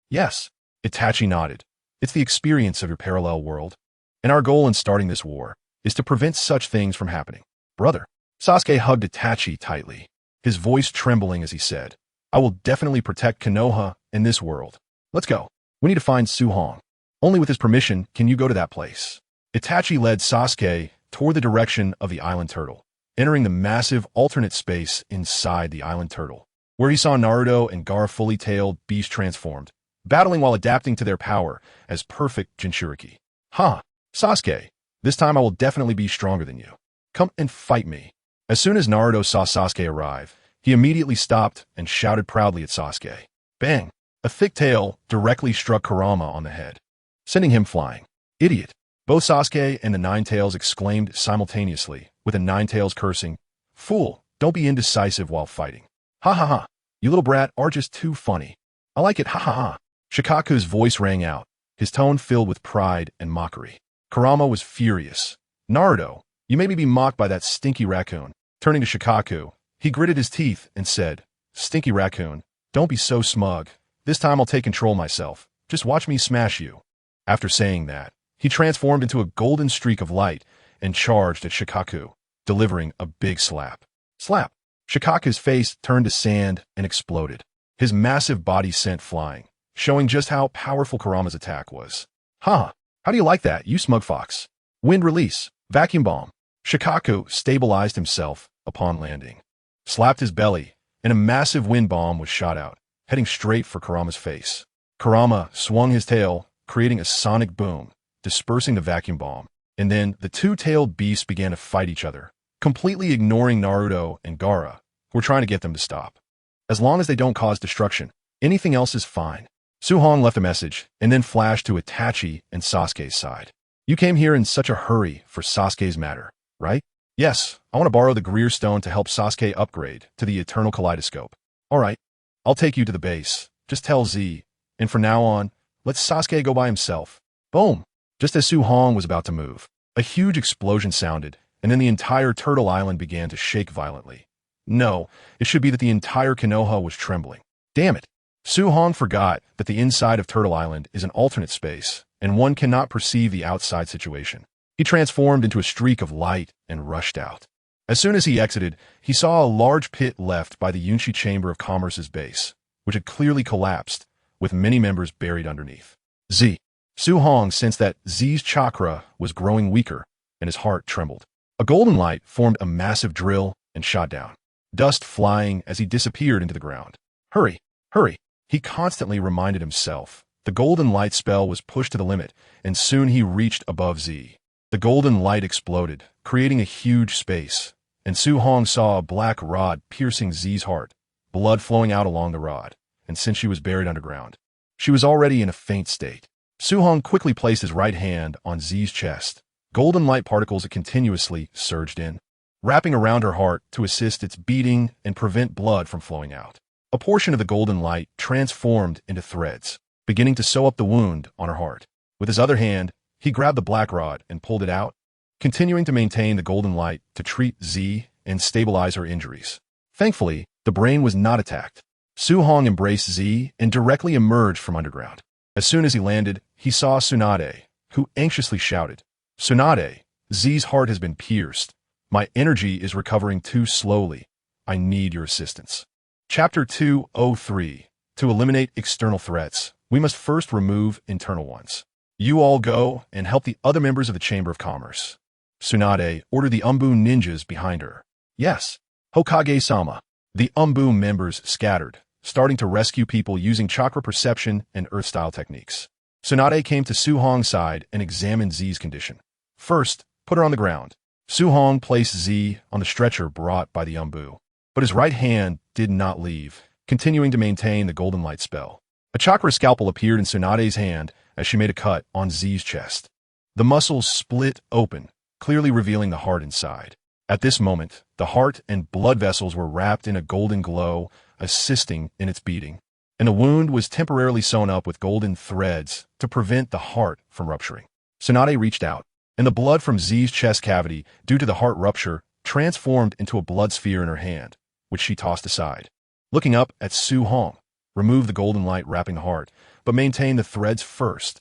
"Yes." Itachi nodded. "It's the experience of your parallel world. And our goal in starting this war is to prevent such things from happening." "Brother." Sasuke hugged Itachi tightly, his voice trembling as he said, "I will definitely protect Konoha in this world. Let's go. We need to find Su Hong. Only with his permission can you go to that place." Itachi led Sasuke toward the direction of the island turtle, entering the massive alternate space inside the island turtle, where he saw Naruto and Gaara fully tailed beast transformed, battling while adapting to their power as perfect Jinchuriki. "Huh, Sasuke, this time I will definitely be stronger than you. Come and fight me." As soon as Naruto saw Sasuke arrive, he immediately stopped and shouted proudly at Sasuke. Bang! A thick tail directly struck Kurama on the head, sending him flying. "Idiot!" Both Sasuke and the Ninetales exclaimed simultaneously, with the Ninetales cursing, "Fool, don't be indecisive while fighting. Ha ha ha, you little brat are just too funny. I like it, ha ha ha." Shikaku's voice rang out, his tone filled with pride and mockery. Kurama was furious. "Naruto, you made me be mocked by that stinky raccoon." Turning to Shikaku, he gritted his teeth and said, "Stinky raccoon, don't be so smug. This time I'll take control myself. Just watch me smash you." After saying that, he transformed into a golden streak of light and charged at Shikaku, delivering a big slap. Slap! Shikaku's face turned to sand and exploded. His massive body sent flying, showing just how powerful Kurama's attack was. "Huh, how do you like that, you smug fox?" Wind release, vacuum bomb. Shikaku stabilized himself upon landing, slapped his belly, and a massive wind bomb was shot out, heading straight for Kurama's face. Kurama swung his tail, creating a sonic boom, dispersing the vacuum bomb, and then the two-tailed beasts began to fight each other, completely ignoring Naruto and Gaara, who were trying to get them to stop. As long as they don't cause destruction, anything else is fine. Su Hong left a message, and then flashed to Itachi and Sasuke's side. "You came here in such a hurry for Sasuke's matter, right?" "Yes, I want to borrow the Greer Stone to help Sasuke upgrade to the Eternal Kaleidoscope." "All right, I'll take you to the base. Just tell Z, and from now on, let Sasuke go by himself." Boom! Just as Su Hong was about to move, a huge explosion sounded, and then the entire Turtle Island began to shake violently. No, it should be that the entire Konoha was trembling. Damn it! Su Hong forgot that the inside of Turtle Island is an alternate space, and one cannot perceive the outside situation. He transformed into a streak of light and rushed out. As soon as he exited, he saw a large pit left by the Yunshi Chamber of Commerce's base, which had clearly collapsed, with many members buried underneath. Z. Su Hong sensed that Z's chakra was growing weaker, and his heart trembled. A golden light formed a massive drill and shot down, dust flying as he disappeared into the ground. Hurry, hurry, he constantly reminded himself. The golden light spell was pushed to the limit, and soon he reached above Z. The golden light exploded, creating a huge space, and Su Hong saw a black rod piercing Z's heart, blood flowing out along the rod, and since she was buried underground, she was already in a faint state. Su Hong quickly placed his right hand on Z's chest. Golden light particles continuously surged in, wrapping around her heart to assist its beating and prevent blood from flowing out. A portion of the golden light transformed into threads, beginning to sew up the wound on her heart. With his other hand, he grabbed the black rod and pulled it out, continuing to maintain the golden light to treat Z and stabilize her injuries. Thankfully, the brain was not attacked. Su Hong embraced Z and directly emerged from underground. As soon as he landed, he saw Tsunade, who anxiously shouted, "Tsunade, Z's heart has been pierced. My energy is recovering too slowly. I need your assistance." Chapter 203. To eliminate external threats, we must first remove internal ones. You all go and help the other members of the Chamber of Commerce. Tsunade ordered the Umbu ninjas behind her. Yes, Hokage-sama. The Umbu members scattered, starting to rescue people using chakra perception and earth-style techniques. Tsunade came to Su Hong's side and examined Z's condition. First, put her on the ground. Su Hong placed Z on the stretcher brought by the Umbu, but his right hand did not leave, continuing to maintain the golden light spell. A chakra scalpel appeared in Tsunade's hand as she made a cut on Z's chest. The muscles split open, clearly revealing the heart inside. At this moment, the heart and blood vessels were wrapped in a golden glow, assisting in its beating, and the wound was temporarily sewn up with golden threads to prevent the heart from rupturing. Tsunade reached out, and the blood from Z's chest cavity, due to the heart rupture, transformed into a blood sphere in her hand, which she tossed aside. Looking up at Su Hong, remove the golden light wrapping the heart, but maintain the threads first.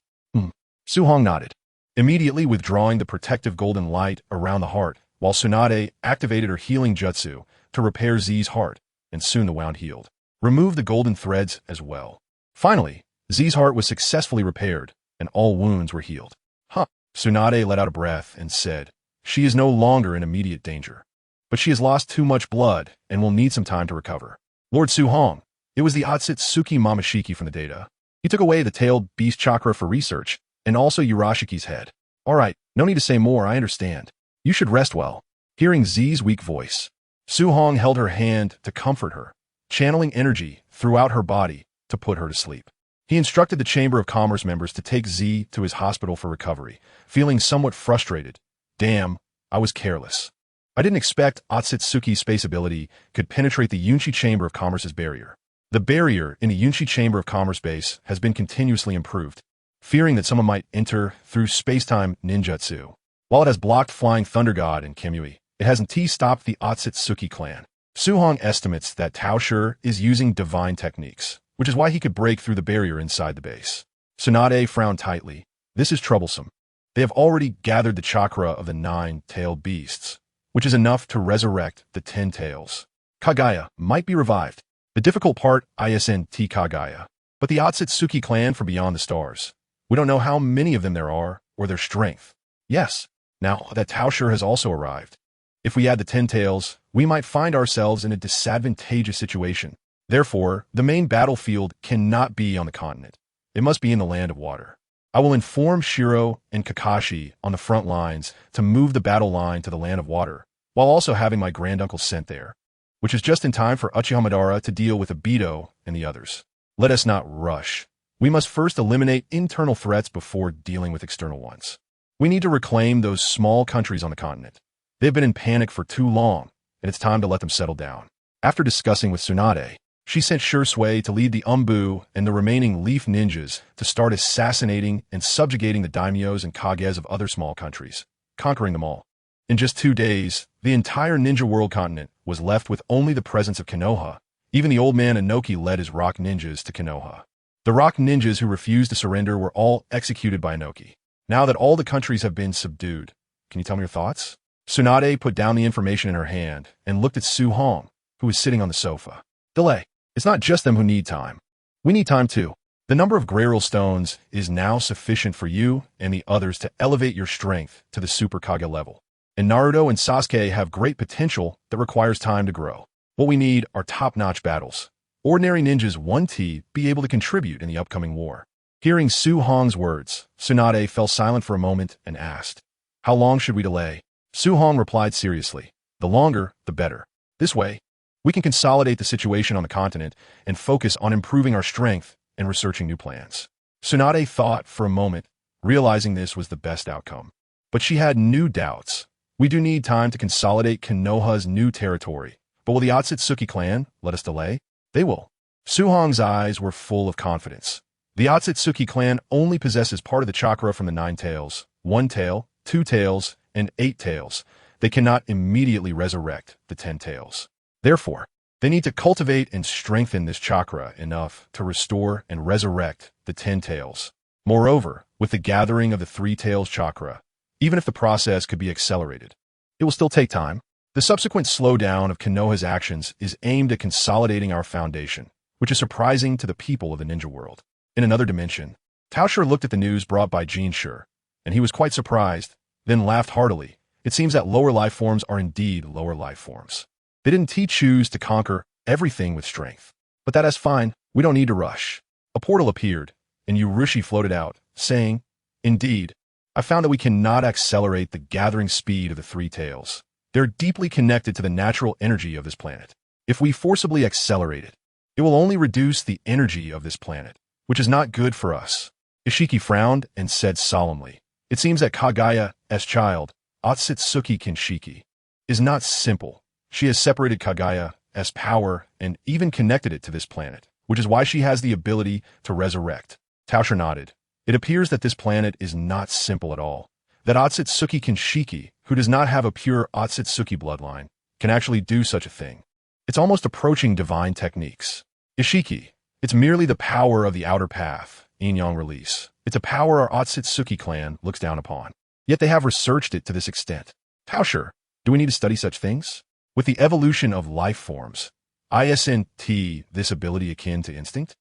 Su Hong nodded, immediately withdrawing the protective golden light around the heart, while Tsunade activated her healing jutsu to repair Z's heart, and soon the wound healed. Remove the golden threads as well. Finally, Z's heart was successfully repaired, and all wounds were healed. Tsunade let out a breath and said, "She is no longer in immediate danger, but she has lost too much blood and will need some time to recover." Lord Su Hong, it was the Otsutsuki Mamashiki from the data. He took away the tailed beast chakra for research, and also Urashiki's head. All right, no need to say more, I understand. You should rest well. Hearing Z's weak voice, Su Hong held her hand to comfort her, channeling energy throughout her body to put her to sleep. He instructed the Chamber of Commerce members to take Z to his hospital for recovery, feeling somewhat frustrated. Damn, I was careless. I didn't expect Otsutsuki's space ability could penetrate the Yunshi Chamber of Commerce's barrier. The barrier in the Yunshi Chamber of Commerce base has been continuously improved, fearing that someone might enter through space-time ninjutsu. While it has blocked Flying Thunder God and Kimui, it hasn't stopped the Otsutsuki clan. Su Hong estimates that Tao Shi is using divine techniques, which is why he could break through the barrier inside the base. Tsunade frowned tightly. This is troublesome. They have already gathered the chakra of the 9-tailed beasts, which is enough to resurrect the 10 tails. Kagaya might be revived. The difficult part, isn't Kagaya, but the Otsutsuki clan from beyond the stars. We don't know how many of them there are, or their strength. Yes, now that Tao Shi has also arrived. If we add the 10 tails, we might find ourselves in a disadvantageous situation. Therefore, the main battlefield cannot be on the continent. It must be in the land of water. I will inform Shiro and Kakashi on the front lines to move the battle line to the land of water, while also having my granduncle sent there, which is just in time for Uchiha Madara to deal with Obito and the others. Let us not rush. We must first eliminate internal threats before dealing with external ones. We need to reclaim those small countries on the continent. They've been in panic for too long, and it's time to let them settle down. After discussing with Tsunade, she sent Shursui to lead the Umbu and the remaining Leaf Ninjas to start assassinating and subjugating the daimyos and kages of other small countries, conquering them all. In just 2 days, the entire ninja world continent was left with only the presence of Konoha. Even the old man Inoki led his rock ninjas to Konoha. The rock ninjas who refused to surrender were all executed by Inoki. Now that all the countries have been subdued, can you tell me your thoughts? Tsunade put down the information in her hand and looked at Su Hong, who was sitting on the sofa. Delay. It's not just them who need time. We need time too. The number of Grail stones is now sufficient for you and the others to elevate your strength to the Super Kage level. And Naruto and Sasuke have great potential that requires time to grow. What we need are top-notch battles. Ordinary ninjas 1T be able to contribute in the upcoming war. Hearing Su Hong's words, Tsunade fell silent for a moment and asked, "How long should we delay?" Su Hong replied seriously, "The longer, the better. This way, we can consolidate the situation on the continent and focus on improving our strength and researching new plans." Tsunade thought for a moment, realizing this was the best outcome. But she had new doubts. We do need time to consolidate Konoha's new territory, but will the Otsutsuki clan let us delay? They will. Su Hong's eyes were full of confidence. The Otsutsuki clan only possesses part of the chakra from the 9 tails, 1 tail, 2 tails, and 8 tails. They cannot immediately resurrect the 10 tails. Therefore, they need to cultivate and strengthen this chakra enough to restore and resurrect the 10 tails. Moreover, with the gathering of the 3 tails chakra, even if the process could be accelerated, it will still take time. The subsequent slowdown of Konoha's actions is aimed at consolidating our foundation, which is surprising to the people of the ninja world. In another dimension, Taosher looked at the news brought by Jin Shi, and he was quite surprised, then laughed heartily. It seems that lower life forms are indeed lower life forms. They didn't choose to conquer everything with strength. But that is fine, we don't need to rush. A portal appeared, and Urushi floated out, saying, "Indeed, I found that we cannot accelerate the gathering speed of the 3 tails. They're deeply connected to the natural energy of this planet. If we forcibly accelerate it, it will only reduce the energy of this planet, which is not good for us." Ishiki frowned and said solemnly, "It seems that Kagaya's child, Otsutsuki Kinshiki, is not simple. She has separated Kagaya's power and even connected it to this planet, which is why she has the ability to resurrect." Taosher nodded. It appears that this planet is not simple at all. That Otsutsuki Kinshiki, who does not have a pure Otsutsuki bloodline, can actually do such a thing. It's almost approaching divine techniques. Ishiki, it's merely the power of the outer path, yin-yang release. It's a power our Otsutsuki clan looks down upon. Yet they have researched it to this extent. Taosher, do we need to study such things? With the evolution of life forms, isn't this ability akin to instinct?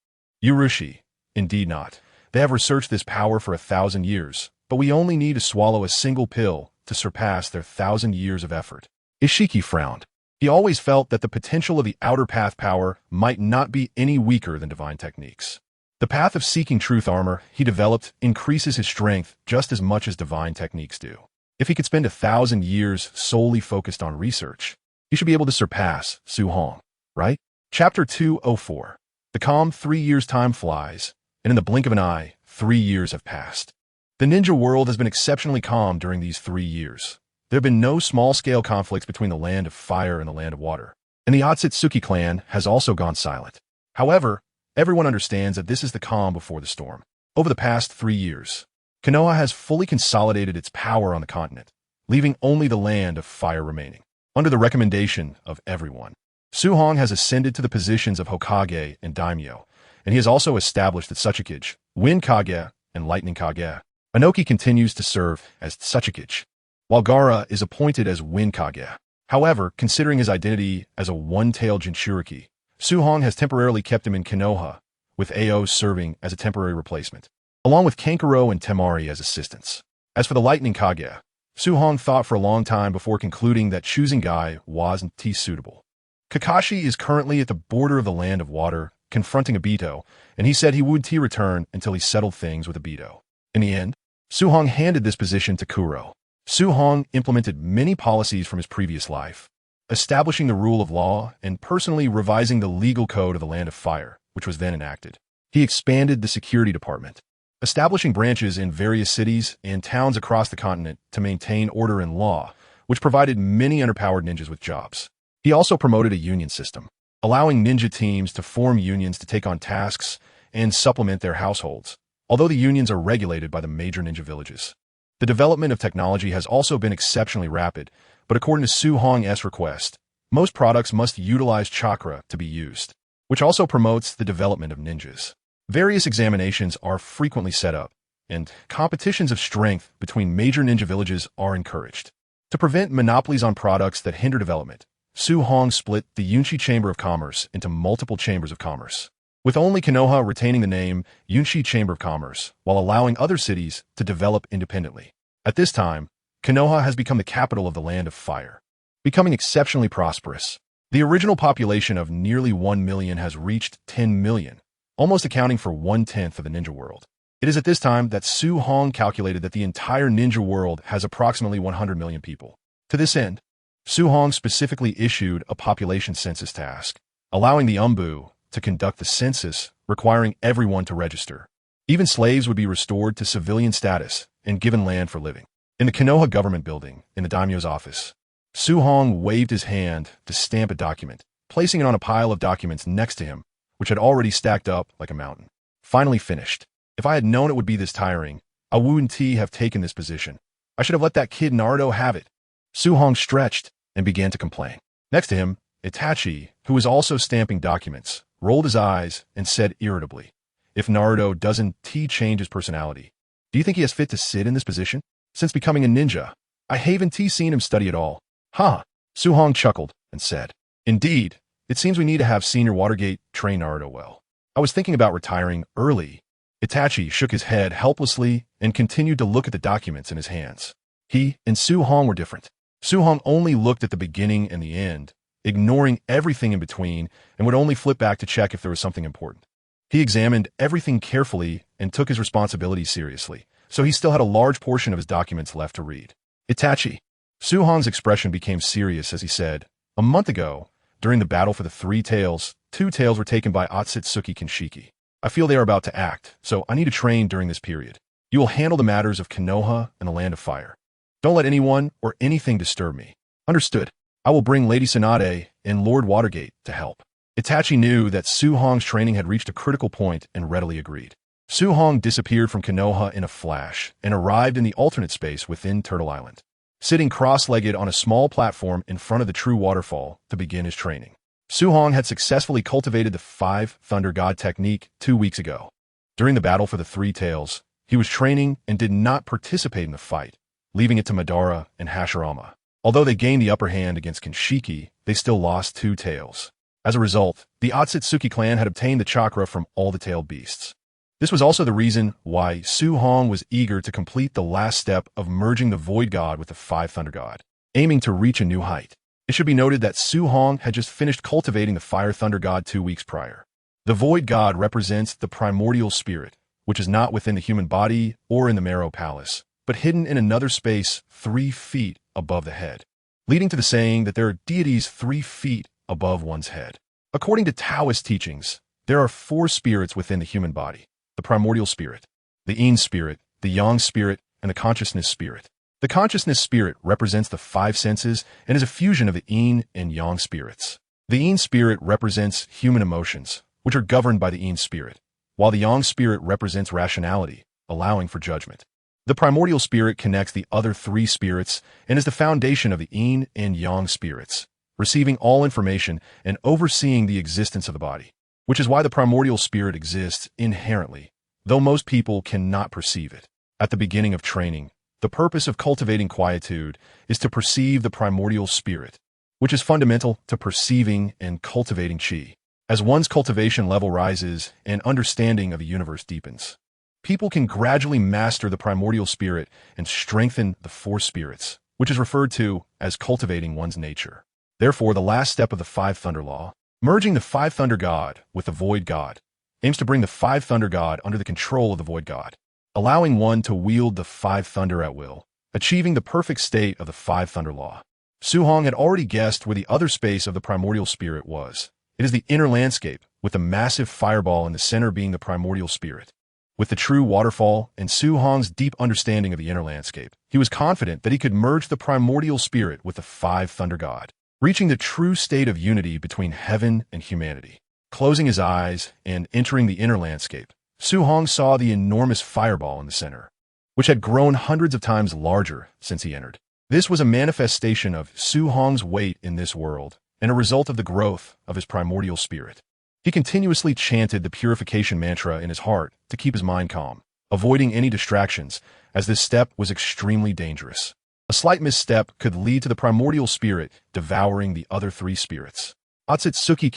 Urushi, indeed not. They have researched this power for 1,000 years, but we only need to swallow a single pill to surpass their 1,000 years of effort. Ishiki frowned. He always felt that the potential of the outer path power might not be any weaker than divine techniques. The path of seeking truth armor he developed increases his strength just as much as divine techniques do. If he could spend 1,000 years solely focused on research, he should be able to surpass Su Hong, right? Chapter 204. The calm 3 years time flies, and in the blink of an eye, 3 years have passed. The ninja world has been exceptionally calm during these 3 years. There have been no small-scale conflicts between the land of fire and the land of water, and the Otsutsuki clan has also gone silent. However, everyone understands that this is the calm before the storm. Over the past 3 years, Konoha has fully consolidated its power on the continent, leaving only the land of fire remaining. Under the recommendation of everyone, Su Hong has ascended to the positions of Hokage and Daimyo, and he has also established the Tsuchikage, Wind Kage, and Lightning Kage. Inoki continues to serve as Tsuchikage, while Gaara is appointed as Wind Kage. However, considering his identity as a one-tailed Jinchuriki, Su Hong has temporarily kept him in Konoha, with Ao serving as a temporary replacement, along with Kankuro and Temari as assistants. As for the Lightning Kage, Su Hong thought for a long time before concluding that choosing Guy wasn't suitable. Kakashi is currently at the border of the land of water, confronting Obito, and he said he wouldn't return until he settled things with Obito. In the end, Su Hong handed this position to Kuro. Su Hong implemented many policies from his previous life, establishing the rule of law and personally revising the legal code of the Land of Fire, which was then enacted. He expanded the security department, establishing branches in various cities and towns across the continent to maintain order and law, which provided many underpowered ninjas with jobs. He also promoted a union system, allowing ninja teams to form unions to take on tasks and supplement their households, although the unions are regulated by the major ninja villages. The development of technology has also been exceptionally rapid, but according to Su Hong's request, most products must utilize chakra to be used, which also promotes the development of ninjas. Various examinations are frequently set up, and competitions of strength between major ninja villages are encouraged. To prevent monopolies on products that hinder development, Su Hong split the Yunshi Chamber of Commerce into multiple chambers of commerce. with only Konoha retaining the name Yunshi Chamber of Commerce, while allowing other cities to develop independently. At this time, Konoha has become the capital of the Land of Fire, becoming exceptionally prosperous. The original population of nearly 1 million has reached 10 million, almost accounting for 1/10 of the ninja world. It is at this time that Su Hong calculated that the entire ninja world has approximately 100 million people. To this end, Su Hong specifically issued a population census task, allowing the Umbu to conduct the census, requiring everyone to register. Even slaves would be restored to civilian status and given land for living. In the Konoha government building, in the daimyo's office, Su Hong waved his hand to stamp a document, placing it on a pile of documents next to him, which had already stacked up like a mountain. Finally finished. If I had known it would be this tiring, I wouldn't have taken this position. I should have let that kid Naruto have it. Su Hong stretched and began to complain. Next to him, Itachi, who was also stamping documents, rolled his eyes and said irritably, "If Naruto doesn't change his personality, do you think he has fit to sit in this position? Since becoming a ninja, I haven't seen him study at all." "Huh." Su Hong chuckled and said, "Indeed, it seems we need to have Senior Watergate train Naruto well. I was thinking about retiring early." Itachi shook his head helplessly and continued to look at the documents in his hands. He and Su Hong were different. Su Hong only looked at the beginning and the end, ignoring everything in between, and would only flip back to check if there was something important. He examined everything carefully and took his responsibilities seriously, so he still had a large portion of his documents left to read. "Itachi." Su Hong's expression became serious as he said, "A month ago, during the battle for the Three Tails, 2 tails were taken by Otsutsuki Kinshiki. I feel they are about to act, so I need to train during this period. You will handle the matters of Konoha and the Land of Fire. Don't let anyone or anything disturb me." "Understood. I will bring Lady Tsunade and Lord Watergate to help." Itachi knew that Su Hong's training had reached a critical point and readily agreed. Su Hong disappeared from Konoha in a flash and arrived in the alternate space within Turtle Island, sitting cross-legged on a small platform in front of the true waterfall to begin his training. Su Hong had successfully cultivated the 5 Thunder God technique 2 weeks ago. During the battle for the Three Tails, he was training and did not participate in the fight, leaving it to Madara and Hashirama. Although they gained the upper hand against Kinshiki, they still lost 2 tails. As a result, the Otsutsuki clan had obtained the chakra from all the tailed beasts. This was also the reason why Su Hong was eager to complete the last step of merging the Void God with the 5 Thunder God, aiming to reach a new height. It should be noted that Su Hong had just finished cultivating the Fire Thunder God 2 weeks prior. The Void God represents the primordial spirit, which is not within the human body or in the Marrow Palace, but hidden in another space 3 feet above the head, leading to the saying that there are deities 3 feet above one's head. According to Taoist teachings, there are 4 spirits within the human body: the primordial spirit, the Yin spirit, the Yang spirit, and the consciousness spirit. The consciousness spirit represents the 5 senses and is a fusion of the Yin and Yang spirits. The Yin spirit represents human emotions, which are governed by the Yin spirit, while the Yang spirit represents rationality, allowing for judgment. The primordial spirit connects the other 3 spirits and is the foundation of the Yin and Yang spirits, receiving all information and overseeing the existence of the body, which is why the primordial spirit exists inherently, though most people cannot perceive it. At the beginning of training, the purpose of cultivating quietude is to perceive the primordial spirit, which is fundamental to perceiving and cultivating qi. As one's cultivation level rises and understanding of the universe deepens, people can gradually master the primordial spirit and strengthen the 4 spirits, which is referred to as cultivating one's nature. Therefore, the last step of the 5 Thunder Law, merging the 5 Thunder God with the Void God, aims to bring the 5 Thunder God under the control of the Void God, allowing one to wield the 5 Thunder at will, achieving the perfect state of the 5 Thunder Law. Su Hong had already guessed where the other space of the primordial spirit was. It is the inner landscape, with the massive fireball in the center being the primordial spirit. With the true waterfall and Su Hong's deep understanding of the inner landscape, he was confident that he could merge the primordial spirit with the 5 Thunder God, reaching the true state of unity between heaven and humanity. Closing his eyes and entering the inner landscape, Su Hong saw the enormous fireball in the center, which had grown hundreds of times larger since he entered. This was a manifestation of Su Hong's weight in this world and a result of the growth of his primordial spirit. He continuously chanted the purification mantra in his heart to keep his mind calm, avoiding any distractions, as this step was extremely dangerous. A slight misstep could lead to the primordial spirit devouring the other 3 spirits. Otsutsuki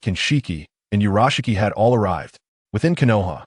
Kinshiki and Urashiki had all arrived. Within Konoha,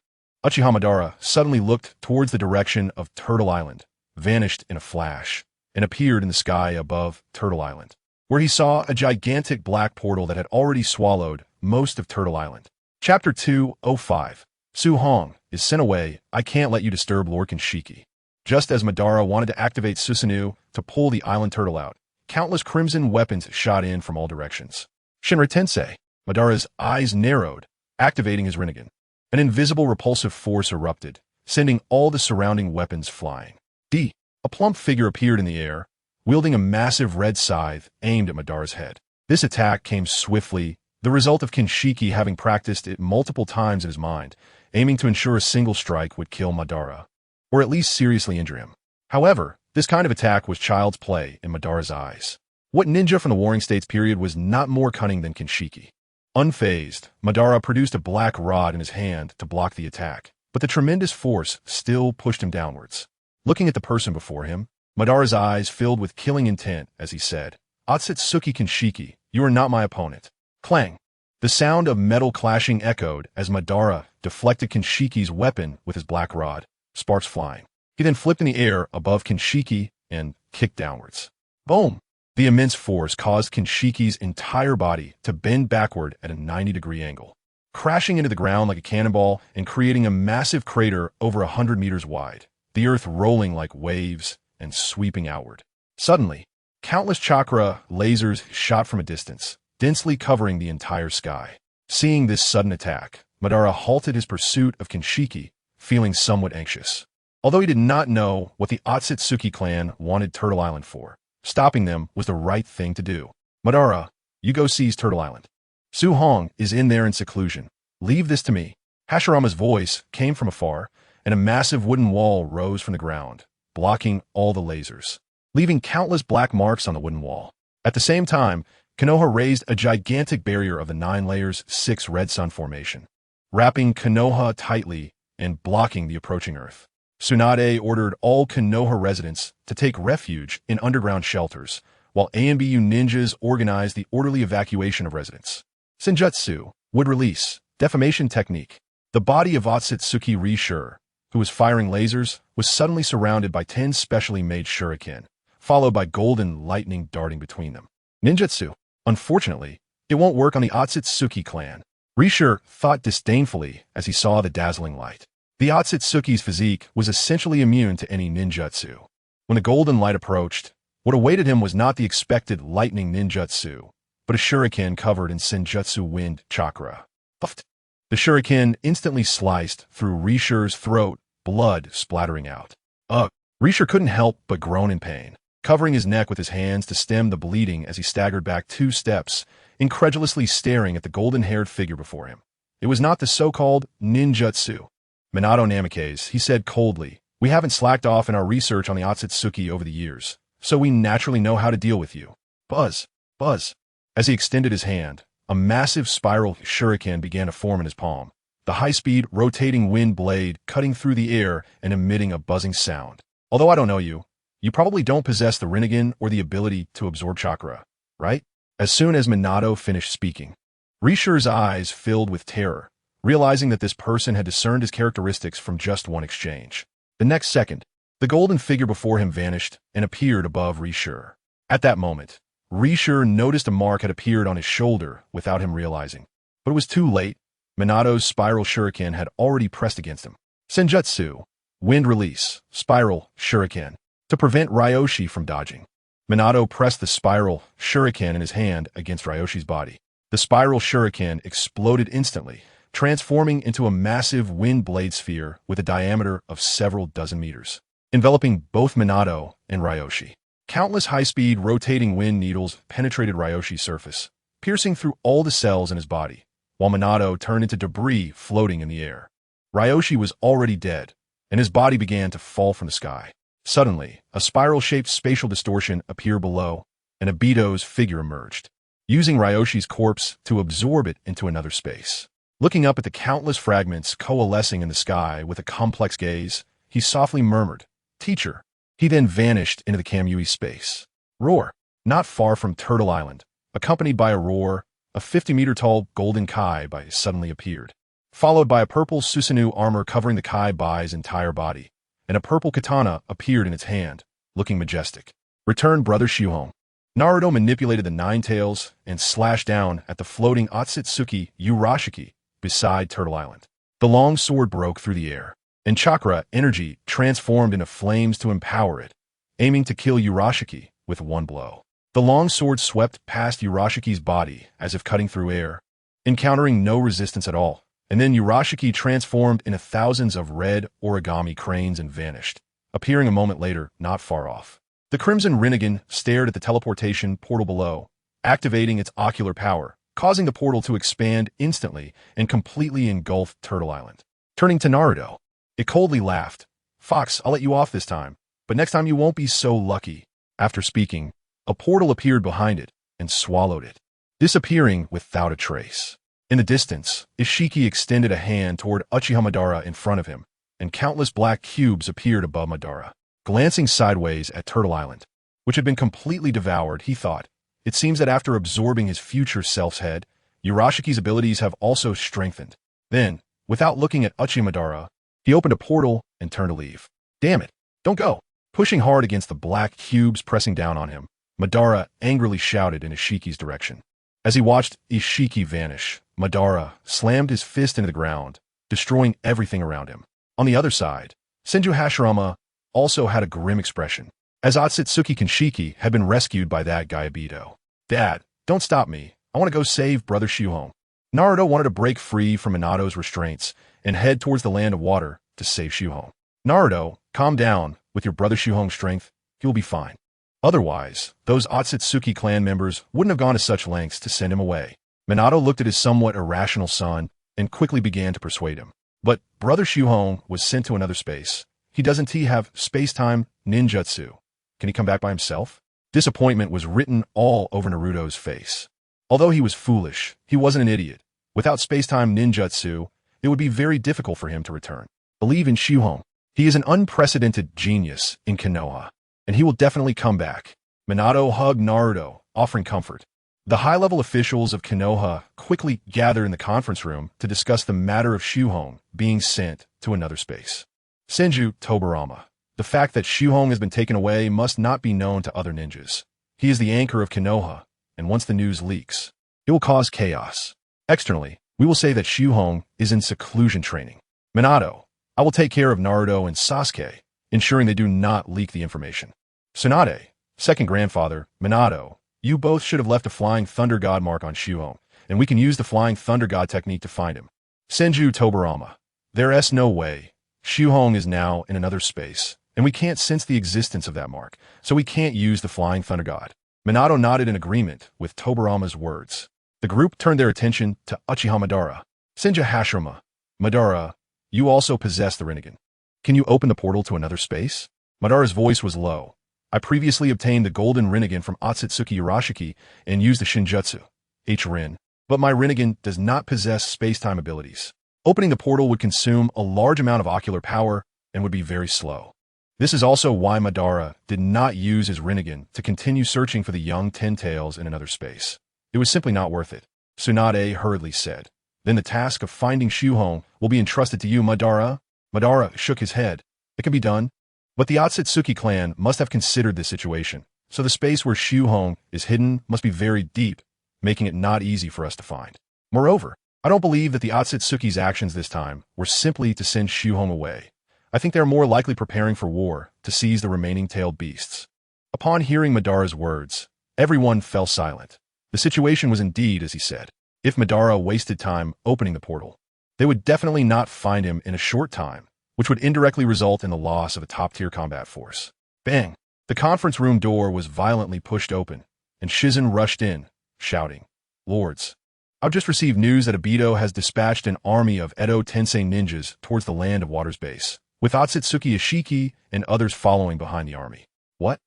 Uchiha Madara suddenly looked towards the direction of Turtle Island, vanished in a flash, and appeared in the sky above Turtle Island, where he saw a gigantic black portal that had already swallowed most of Turtle Island. Chapter 205. Su Hong is sent away. I can't let you disturb Lord Kanshiki. Just as Madara wanted to activate Susanoo to pull the island turtle out, countless crimson weapons shot in from all directions. Shinra Tensei. Madara's eyes narrowed, activating his Rinnegan. An invisible repulsive force erupted, sending all the surrounding weapons flying. A plump figure appeared in the air, wielding a massive red scythe aimed at Madara's head. This attack came swiftly, the result of Kanshiki having practiced it multiple times in his mind, aiming to ensure a single strike would kill Madara, or at least seriously injure him. However, this kind of attack was child's play in Madara's eyes. What ninja from the Warring States period was not more cunning than Kanshiki? Unfazed, Madara produced a black rod in his hand to block the attack, but the tremendous force still pushed him downwards. Looking at the person before him, Madara's eyes filled with killing intent as he said, "Otsutsuki Kanshiki, you are not my opponent." Clang! The sound of metal clashing echoed as Madara deflected Kanshiki's weapon with his black rod, sparks flying. He then flipped in the air above Kanshiki and kicked downwards. Boom! The immense force caused Kanshiki's entire body to bend backward at a 90-degree angle, crashing into the ground like a cannonball and creating a massive crater over 100 meters wide, the earth rolling like waves and sweeping outward. Suddenly, countless chakra lasers shot from a distance, densely covering the entire sky. Seeing this sudden attack, Madara halted his pursuit of Kanshiki, feeling somewhat anxious. Although he did not know what the Otsutsuki clan wanted Turtle Island for, stopping them was the right thing to do. Madara, you go seize Turtle Island. Su Hong is in there in seclusion. Leave this to me. Hashirama's voice came from afar, and a massive wooden wall rose from the ground, blocking all the lasers, leaving countless black marks on the wooden wall. At the same time, Konoha raised a gigantic barrier of the 9 layers 6 red sun formation, wrapping Konoha tightly and blocking the approaching earth. Tsunade ordered all Konoha residents to take refuge in underground shelters, while ANBU ninjas organized the orderly evacuation of residents. Senjutsu would release defamation technique. The body of Otsutsuki Rishur, who was firing lasers, was suddenly surrounded by 10 specially made shuriken, followed by golden lightning darting between them. Ninjutsu. Unfortunately, it won't work on the Otsutsuki clan. Rishur thought disdainfully as he saw the dazzling light. The Otsutsuki's physique was essentially immune to any ninjutsu. When the golden light approached, what awaited him was not the expected lightning ninjutsu, but a shuriken covered in senjutsu wind chakra. Puffed. The shuriken instantly sliced through Rishur's throat, blood splattering out. Ugh! Rishur couldn't help but groan in pain, covering his neck with his hands to stem the bleeding as he staggered back 2 steps, incredulously staring at the golden-haired figure before him. It was not the so-called ninjutsu. Minato Namikaze, he said coldly, we haven't slacked off in our research on the Otsutsuki over the years, so we naturally know how to deal with you. Buzz, buzz. As he extended his hand, a massive spiral shuriken began to form in his palm, the high-speed rotating wind blade cutting through the air and emitting a buzzing sound. Although I don't know you, you probably don't possess the Rinnegan or the ability to absorb chakra, right? As soon as Minato finished speaking, Rishur's eyes filled with terror, realizing that this person had discerned his characteristics from just one exchange. The next second, the golden figure before him vanished and appeared above Rishur. At that moment, Rishur noticed a mark had appeared on his shoulder without him realizing. But it was too late. Minato's spiral shuriken had already pressed against him. Senjutsu, wind release, spiral shuriken, to prevent Ryoshi from dodging. Minato pressed the spiral shuriken in his hand against Ryoshi's body. The spiral shuriken exploded instantly, transforming into a massive wind blade sphere with a diameter of several dozen meters, enveloping both Minato and Ryoshi. Countless high-speed rotating wind needles penetrated Ryoshi's surface, piercing through all the cells in his body, while Minato turned into debris floating in the air. Ryoshi was already dead, and his body began to fall from the sky. Suddenly, a spiral-shaped spatial distortion appeared below, and Obito's figure emerged, using Ryoshi's corpse to absorb it into another space. Looking up at the countless fragments coalescing in the sky with a complex gaze, he softly murmured, "Teacher." He then vanished into the Kamui space. Roar. Not far from Turtle Island, accompanied by a roar, a 50-meter-tall golden kai bai suddenly appeared, followed by a purple Susanoo armor covering the kai bai's entire body, and a purple katana appeared in its hand, looking majestic. Return, Brother Shuhong. Naruto manipulated the nine tails and slashed down at the floating Otsutsuki Urashiki beside Turtle Island. The long sword broke through the air, and chakra energy transformed into flames to empower it, aiming to kill Urashiki with one blow. The long sword swept past Urashiki's body as if cutting through air, encountering no resistance at all, and then Urashiki transformed into thousands of red origami cranes and vanished, appearing a moment later not far off. The Crimson Rinnegan stared at the teleportation portal below, activating its ocular power, causing the portal to expand instantly and completely engulf Turtle Island. Turning to Naruto, it coldly laughed. Fox, I'll let you off this time, but next time you won't be so lucky. After speaking, a portal appeared behind it and swallowed it, disappearing without a trace. In the distance, Ishiki extended a hand toward Uchiha Madara in front of him, and countless black cubes appeared above Madara. Glancing sideways at Turtle Island, which had been completely devoured, he thought, it seems that after absorbing his future self's head, Urashiki's abilities have also strengthened. Then, without looking at Uchiha Madara, he opened a portal and turned to leave. Damn it, don't go. Pushing hard against the black cubes pressing down on him, Madara angrily shouted in Ishiki's direction. As he watched Ishiki vanish, Madara slammed his fist into the ground, destroying everything around him. On the other side, Senju Hashirama also had a grim expression, as Otsutsuki Kinshiki had been rescued by that guy Obito. Dad, don't stop me. I want to go save Brother Shuhong. Naruto wanted to break free from Minato's restraints and head towards the land of water to save Shuhong. Naruto, calm down. With your Brother Shuhong's strength, he will be fine. Otherwise, those Otsutsuki clan members wouldn't have gone to such lengths to send him away. Minato looked at his somewhat irrational son and quickly began to persuade him. But Brother Shuhong was sent to another space. Doesn't he have space-time ninjutsu? Can he come back by himself? Disappointment was written all over Naruto's face. Although he was foolish, he wasn't an idiot. Without space-time ninjutsu, it would be very difficult for him to return. Believe in Shuhong. He is an unprecedented genius in Konoha, and he will definitely come back. Minato hugged Naruto, offering comfort. The high-level officials of Konoha quickly gathered in the conference room to discuss the matter of Shuhong being sent to another space. Senju Tobarama. The fact that Shuhong has been taken away must not be known to other ninjas. He is the anchor of Konoha, and once the news leaks, it will cause chaos. Externally, we will say that Shuhong is in seclusion training. Minato, I will take care of Naruto and Sasuke, ensuring they do not leak the information. Tsunade, second grandfather, Minato, you both should have left a Flying Thunder God mark on Shuhong, and we can use the Flying Thunder God technique to find him. Senju Tobarama. There's no way. Shuhong is now in another space, and we can't sense the existence of that mark, so we can't use the Flying Thunder God. Minato nodded in agreement with Tobarama's words. The group turned their attention to Uchiha Madara. Senju Hashirama. Madara, you also possess the Rinnegan. Can you open the portal to another space? Madara's voice was low. I previously obtained the golden Rinnegan from Otsutsuki Urashiki and used the Shinjutsu, H-Rin, but my Rinnegan does not possess space-time abilities. Opening the portal would consume a large amount of ocular power and would be very slow. This is also why Madara did not use his Rinnegan to continue searching for the young Ten Tails in another space. It was simply not worth it, Tsunade hurriedly said. Then the task of finding Shuhong will be entrusted to you, Madara. Madara shook his head. It can be done. But the Otsutsuki clan must have considered this situation, so the space where Shuhong is hidden must be very deep, making it not easy for us to find. Moreover, I don't believe that the Otsutsuki's actions this time were simply to send Shuhong away. I think they are more likely preparing for war to seize the remaining tailed beasts. Upon hearing Madara's words, everyone fell silent. The situation was indeed as he said. If Madara wasted time opening the portal, they would definitely not find him in a short time, which would indirectly result in the loss of a top-tier combat force. Bang! The conference room door was violently pushed open, and Shizen rushed in, shouting, Lords, I've just received news that Obito has dispatched an army of Edo Tensei ninjas towards the land of Water's base, with Otsutsuki Ishiki and others following behind the army. What?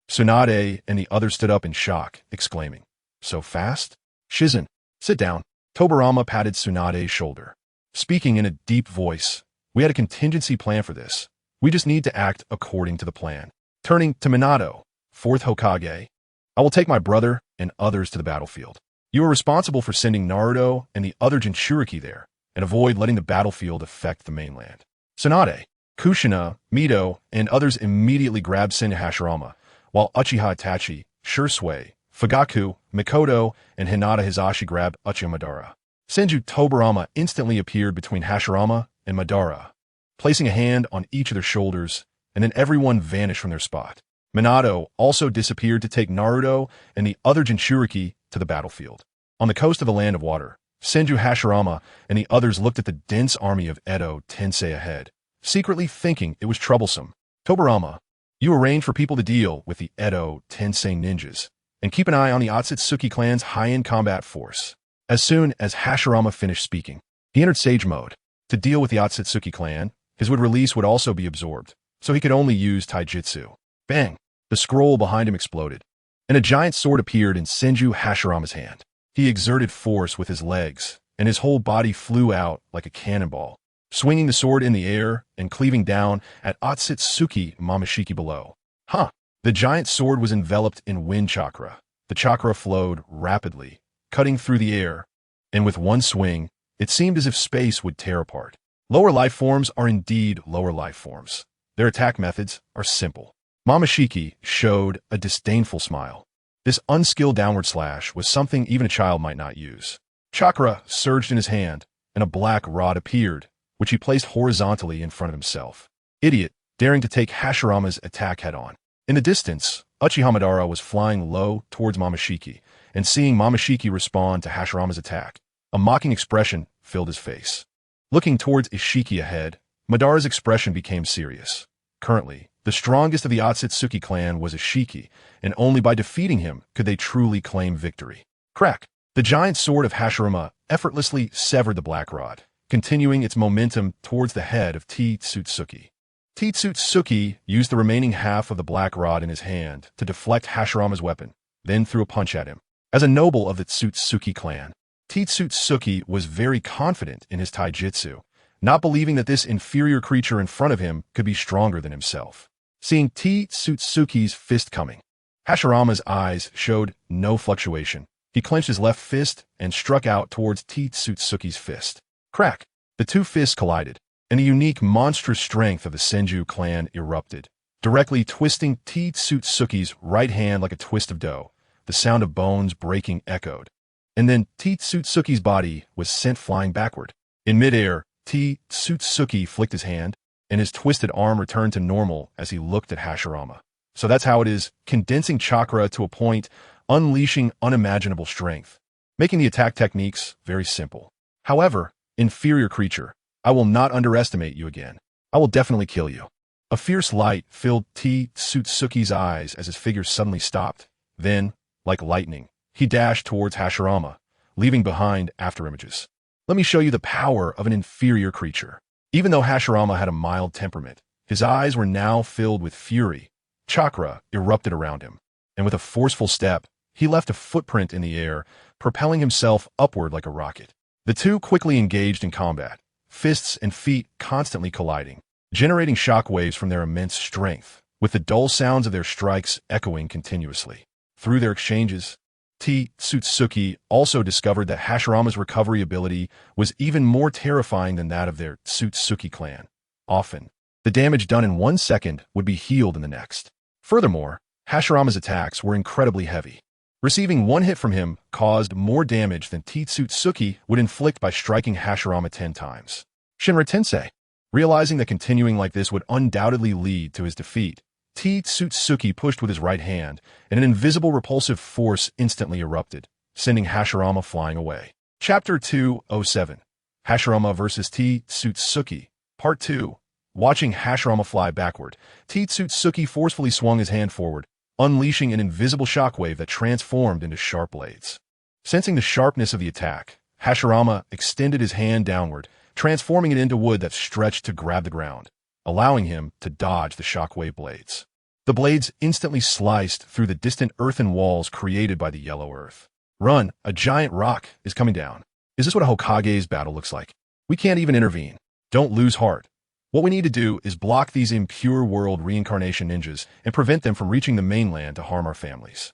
Tsunade and the others stood up in shock, exclaiming, So fast? Shizen, sit down. Tobarama patted Tsunade's shoulder. Speaking in a deep voice, we had a contingency plan for this. We just need to act according to the plan. Turning to Minato, fourth Hokage, I will take my brother and others to the battlefield. You are responsible for sending Naruto and the other Jinchuriki there, and avoid letting the battlefield affect the mainland. Tsunade, Kushina, Mito, and others immediately grabbed Senju Hashirama, while Uchiha Itachi, Shursui, Fugaku, Mikoto, and Hinata Hisashi grabbed Uchiha Madara. Senju Tobarama instantly appeared between Hashirama and Madara, placing a hand on each of their shoulders, and then everyone vanished from their spot. Minato also disappeared to take Naruto and the other Jinchuriki to the battlefield. On the coast of the Land of Water, Senju Hashirama and the others looked at the dense army of Edo Tensei ahead, secretly thinking it was troublesome. Tobarama, you arrange for people to deal with the Edo Tensei ninjas, and keep an eye on the Otsutsuki clan's high-end combat force. As soon as Hashirama finished speaking, he entered Sage Mode. To deal with the Otsutsuki clan, his wood release would also be absorbed, so he could only use taijutsu. Bang! The scroll behind him exploded, and a giant sword appeared in Senju Hashirama's hand. He exerted force with his legs, and his whole body flew out like a cannonball, swinging the sword in the air and cleaving down at Otsutsuki Momoshiki below. The giant sword was enveloped in wind chakra. The chakra flowed rapidly, cutting through the air, and with one swing, it seemed as if space would tear apart. Lower life forms are indeed lower life forms. Their attack methods are simple. Momoshiki showed a disdainful smile. This unskilled downward slash was something even a child might not use. Chakra surged in his hand, and a black rod appeared, which he placed horizontally in front of himself. Idiot, daring to take Hashirama's attack head-on. In the distance, Uchiha Madara was flying low towards Momoshiki, and seeing Momoshiki respond to Hashirama's attack, a mocking expression filled his face. Looking towards Ishiki ahead, Madara's expression became serious. Currently, the strongest of the Otsutsuki clan was Ishiki, and only by defeating him could they truly claim victory. Crack! The giant sword of Hashirama effortlessly severed the black rod, continuing its momentum towards the head of Tsutsuki. Tsutsuki used the remaining half of the black rod in his hand to deflect Hashirama's weapon, then threw a punch at him. As a noble of the Tsutsuki clan, Tsutsuki was very confident in his taijutsu, not believing that this inferior creature in front of him could be stronger than himself. Seeing Tsutsuki's fist coming, Hashirama's eyes showed no fluctuation. He clenched his left fist and struck out towards Tsutsuki's fist. Crack! The two fists collided, and the unique monstrous strength of the Senju clan erupted, directly twisting Tsutsuki's right hand like a twist of dough. The sound of bones breaking echoed, and then Tsutsuki's body was sent flying backward. In midair, Tsutsuki flicked his hand, and his twisted arm returned to normal as he looked at Hashirama. So that's how it is, condensing chakra to a point, unleashing unimaginable strength, making the attack techniques very simple. However, inferior creature, I will not underestimate you again. I will definitely kill you. A fierce light filled Tsutsuki's eyes as his figure suddenly stopped. Then, like lightning, he dashed towards Hashirama, leaving behind afterimages. Let me show you the power of an inferior creature. Even though Hashirama had a mild temperament, his eyes were now filled with fury. Chakra erupted around him, and with a forceful step, he left a footprint in the air, propelling himself upward like a rocket. The two quickly engaged in combat, fists and feet constantly colliding, generating shockwaves from their immense strength, with the dull sounds of their strikes echoing continuously. Through their exchanges, Tsutsuki also discovered that Hashirama's recovery ability was even more terrifying than that of their Tsutsuki clan. Often, the damage done in 1 second would be healed in the next. Furthermore, Hashirama's attacks were incredibly heavy. Receiving one hit from him caused more damage than Tsutsuki would inflict by striking Hashirama 10 times. Shinra Tensei, realizing that continuing like this would undoubtedly lead to his defeat, Tsutsuki pushed with his right hand, and an invisible repulsive force instantly erupted, sending Hashirama flying away. Chapter 207, Hashirama vs. Tsutsuki, Part 2. Watching Hashirama fly backward, Tsutsuki forcefully swung his hand forward, unleashing an invisible shockwave that transformed into sharp blades. Sensing the sharpness of the attack, Hashirama extended his hand downward, transforming it into wood that stretched to grab the ground, allowing him to dodge the shockwave blades. The blades instantly sliced through the distant earthen walls created by the yellow earth. Run, a giant rock is coming down. Is this what a Hokage's battle looks like? We can't even intervene. Don't lose heart. What we need to do is block these impure world reincarnation ninjas and prevent them from reaching the mainland to harm our families.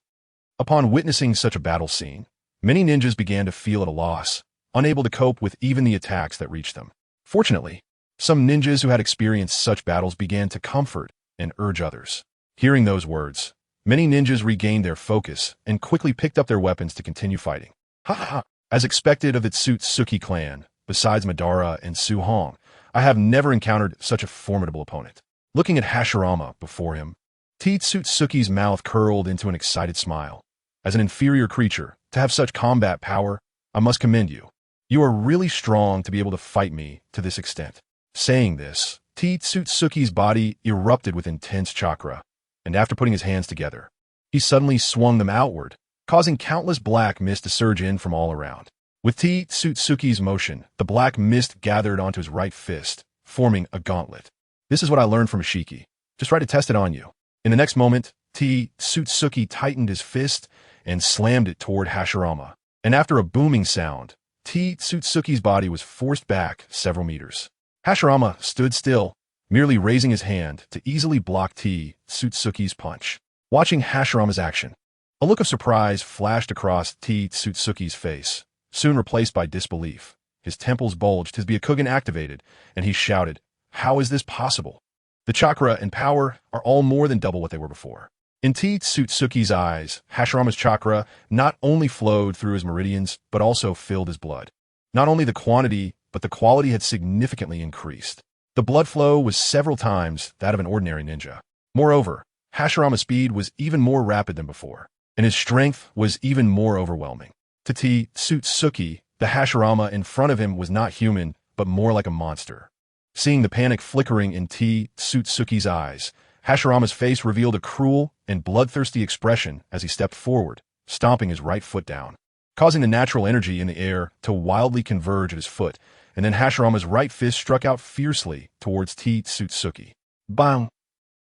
Upon witnessing such a battle scene, Many ninjas began to feel at a loss, unable to cope with even the attacks that reached them. Fortunately, some ninjas who had experienced such battles began to comfort and urge others. Hearing those words, many ninjas regained their focus and quickly picked up their weapons to continue fighting. Ha ha ha! As expected of the Tsutsuki clan, besides Madara and Su Hong, I have never encountered such a formidable opponent. Looking at Hashirama before him, Tsutsuki's mouth curled into an excited smile. As an inferior creature, to have such combat power, I must commend you. You are really strong to be able to fight me to this extent. Saying this, Tsutsuki's body erupted with intense chakra, and after putting his hands together, he suddenly swung them outward, causing countless black mist to surge in from all around. With Tsutsuki's motion, the black mist gathered onto his right fist, forming a gauntlet. This is what I learned from Ashiki. Just try to test it on you. In the next moment, Tsutsuki tightened his fist and slammed it toward Hashirama. And after a booming sound, Tsutsuki's body was forced back several meters. Hashirama stood still, merely raising his hand to easily block Tsutsuki's punch. Watching Hashirama's action, a look of surprise flashed across Tsutsuki's face, soon replaced by disbelief. His temples bulged, his Byakugan activated, and he shouted, "How is this possible? The chakra and power are all more than double what they were before." In Tsutsuki's eyes, Hashirama's chakra not only flowed through his meridians, but also filled his blood. Not only the quantity, but the quality had significantly increased. The blood flow was several times that of an ordinary ninja. Moreover, Hashirama's speed was even more rapid than before, and his strength was even more overwhelming. To Tsutsuki, the Hashirama in front of him was not human, but more like a monster. Seeing the panic flickering in Tsutsuki's eyes, Hashirama's face revealed a cruel and bloodthirsty expression as he stepped forward, stomping his right foot down, causing the natural energy in the air to wildly converge at his foot, and then Hashirama's right fist struck out fiercely towards Tsutsuki. Bang!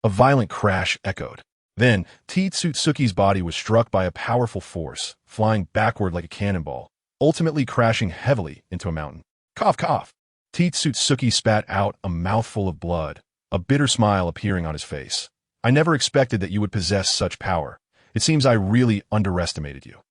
A violent crash echoed. Then, Tsutsuki's body was struck by a powerful force, flying backward like a cannonball, ultimately crashing heavily into a mountain. Cough, cough! Tsutsuki spat out a mouthful of blood, a bitter smile appearing on his face. "I never expected that you would possess such power. It seems I really underestimated you."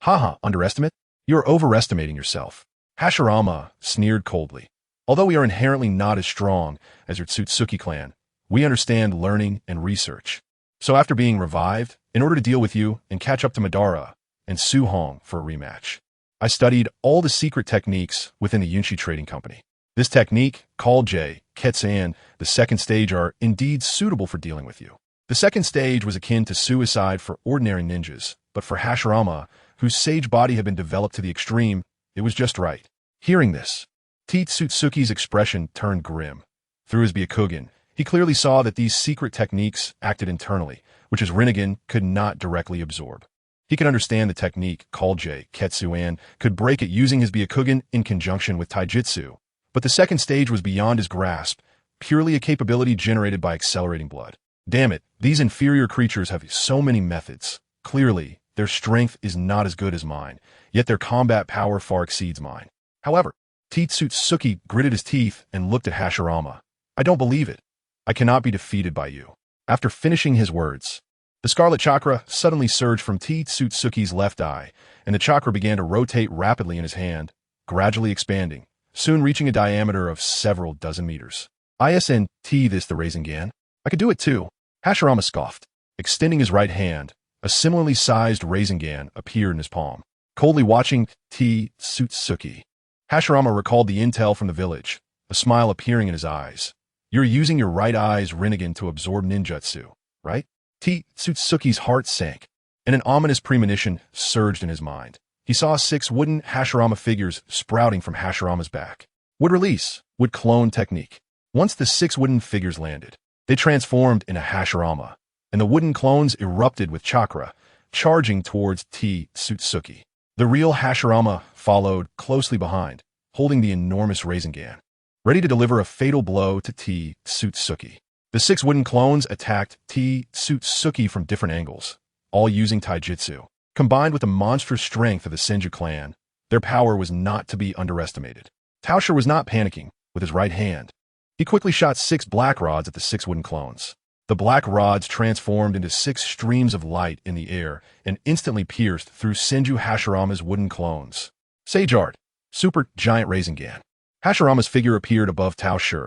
"Haha, underestimate? You are overestimating yourself." Hashirama sneered coldly. "Although we are inherently not as strong as your Tsutsuki clan, we understand learning and research. So after being revived, in order to deal with you and catch up to Madara and Su Hong for a rematch, I studied all the secret techniques within the Yunshi Trading Company. This technique, called Ketsu, and the second stage are indeed suitable for dealing with you. The second stage was akin to suicide for ordinary ninjas, but for Hashirama, whose sage body had been developed to the extreme, it was just right." Hearing this, Tsutsuki's expression turned grim. Through his Byakugan, he clearly saw that these secret techniques acted internally, which his Rinnegan could not directly absorb. He could understand the technique, called Ketsu, and could break it using his Byakugan in conjunction with Taijutsu. But the second stage was beyond his grasp, purely a capability generated by accelerating blood. Damn it, these inferior creatures have so many methods. Clearly, their strength is not as good as mine, yet their combat power far exceeds mine. However, Tsutsuki gritted his teeth and looked at Hashirama. "I don't believe it. I cannot be defeated by you." After finishing his words, the scarlet chakra suddenly surged from Tsutsuki's left eye, and the chakra began to rotate rapidly in his hand, gradually expanding, soon reaching a diameter of several dozen meters. "ISNT this the Rasengan? I could do it too." Hashirama scoffed. Extending his right hand, a similarly sized Rasengan appeared in his palm. Coldly watching Tsutsuki, Hashirama recalled the intel from the village, a smile appearing in his eyes. "You're using your right eye's Rinnegan to absorb ninjutsu, right?" Tsutsuki's heart sank, and an ominous premonition surged in his mind. He saw 6 wooden Hashirama figures sprouting from Hashirama's back. Would release, would clone technique. Once the 6 wooden figures landed, they transformed into Hashirama, and the wooden clones erupted with chakra, charging towards Tsutsuki. The real Hashirama followed closely behind, holding the enormous Rasengan, ready to deliver a fatal blow to Tsutsuki. The 6 wooden clones attacked Tsutsuki from different angles, all using taijutsu. Combined with the monstrous strength of the Senju clan, their power was not to be underestimated. Tauscher was not panicking. With his right hand, he quickly shot 6 black rods at the 6 wooden clones. The black rods transformed into 6 streams of light in the air and instantly pierced through Senju Hashirama's wooden clones. Sage Art, Super Giant Rasengan. Hashirama's figure appeared above Tao Shi,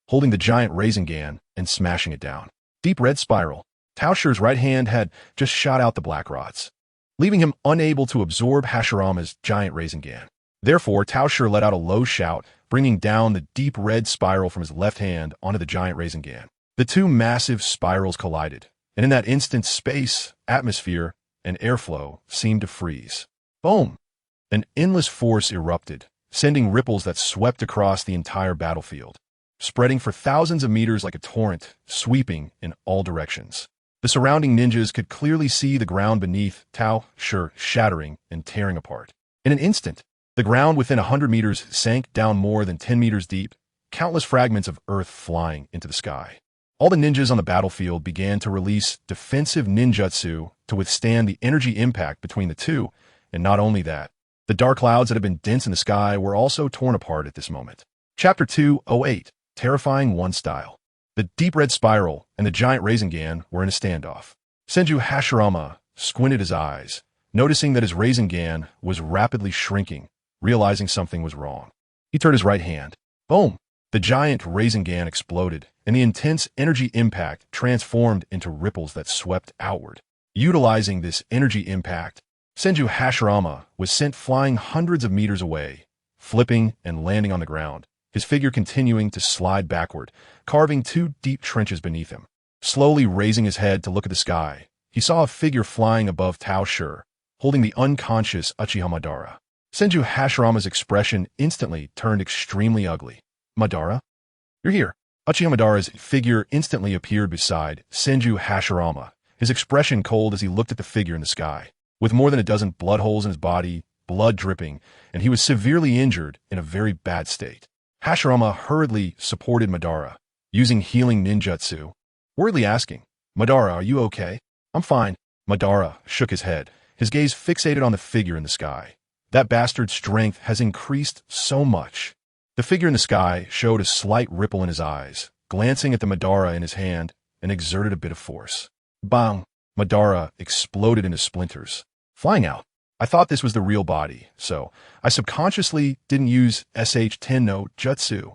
holding the giant Rasengan and smashing it down. Deep red spiral. Tao Shi's right hand had just shot out the black rods, leaving him unable to absorb Hashirama's giant Rasengan. Therefore, Tao Shi let out a low shout, bringing down the deep red spiral from his left hand onto the giant Rasengan. The two massive spirals collided, and in that instant space, atmosphere, and airflow seemed to freeze. Boom! An endless force erupted, sending ripples that swept across the entire battlefield, spreading for thousands of meters like a torrent, sweeping in all directions. The surrounding ninjas could clearly see the ground beneath Tao Shi shattering and tearing apart. In an instant, the ground within 100 meters sank down more than 10 meters deep, countless fragments of earth flying into the sky. All the ninjas on the battlefield began to release defensive ninjutsu to withstand the energy impact between the two, and not only that, the dark clouds that had been dense in the sky were also torn apart at this moment. Chapter 208, Terrifying One Style. The deep red spiral and the giant Rasengan were in a standoff. Senju Hashirama squinted his eyes, noticing that his Rasengan was rapidly shrinking, realizing something was wrong. He turned his right hand. Boom! The giant Rasengan exploded, and the intense energy impact transformed into ripples that swept outward. Utilizing this energy impact, Senju Hashirama was sent flying hundreds of meters away, flipping and landing on the ground, his figure continuing to slide backward, carving 2 deep trenches beneath him. Slowly raising his head to look at the sky, he saw a figure flying above Tao Shi, holding the unconscious Uchiha Madara. Senju Hashirama's expression instantly turned extremely ugly. Madara? You're here. Uchiha Madara's figure instantly appeared beside Senju Hashirama, his expression cold as he looked at the figure in the sky. With more than a dozen blood holes in his body, blood dripping, and he was severely injured in a very bad state. Hashirama hurriedly supported Madara, using healing ninjutsu, worriedly asking, Madara, are you okay? I'm fine. Madara shook his head, his gaze fixated on the figure in the sky. That bastard's strength has increased so much. The figure in the sky showed a slight ripple in his eyes, glancing at the Madara in his hand, and exerted a bit of force. Bang! Madara exploded into splinters, flying out. I thought this was the real body, so I subconsciously didn't use sh10 no jutsu,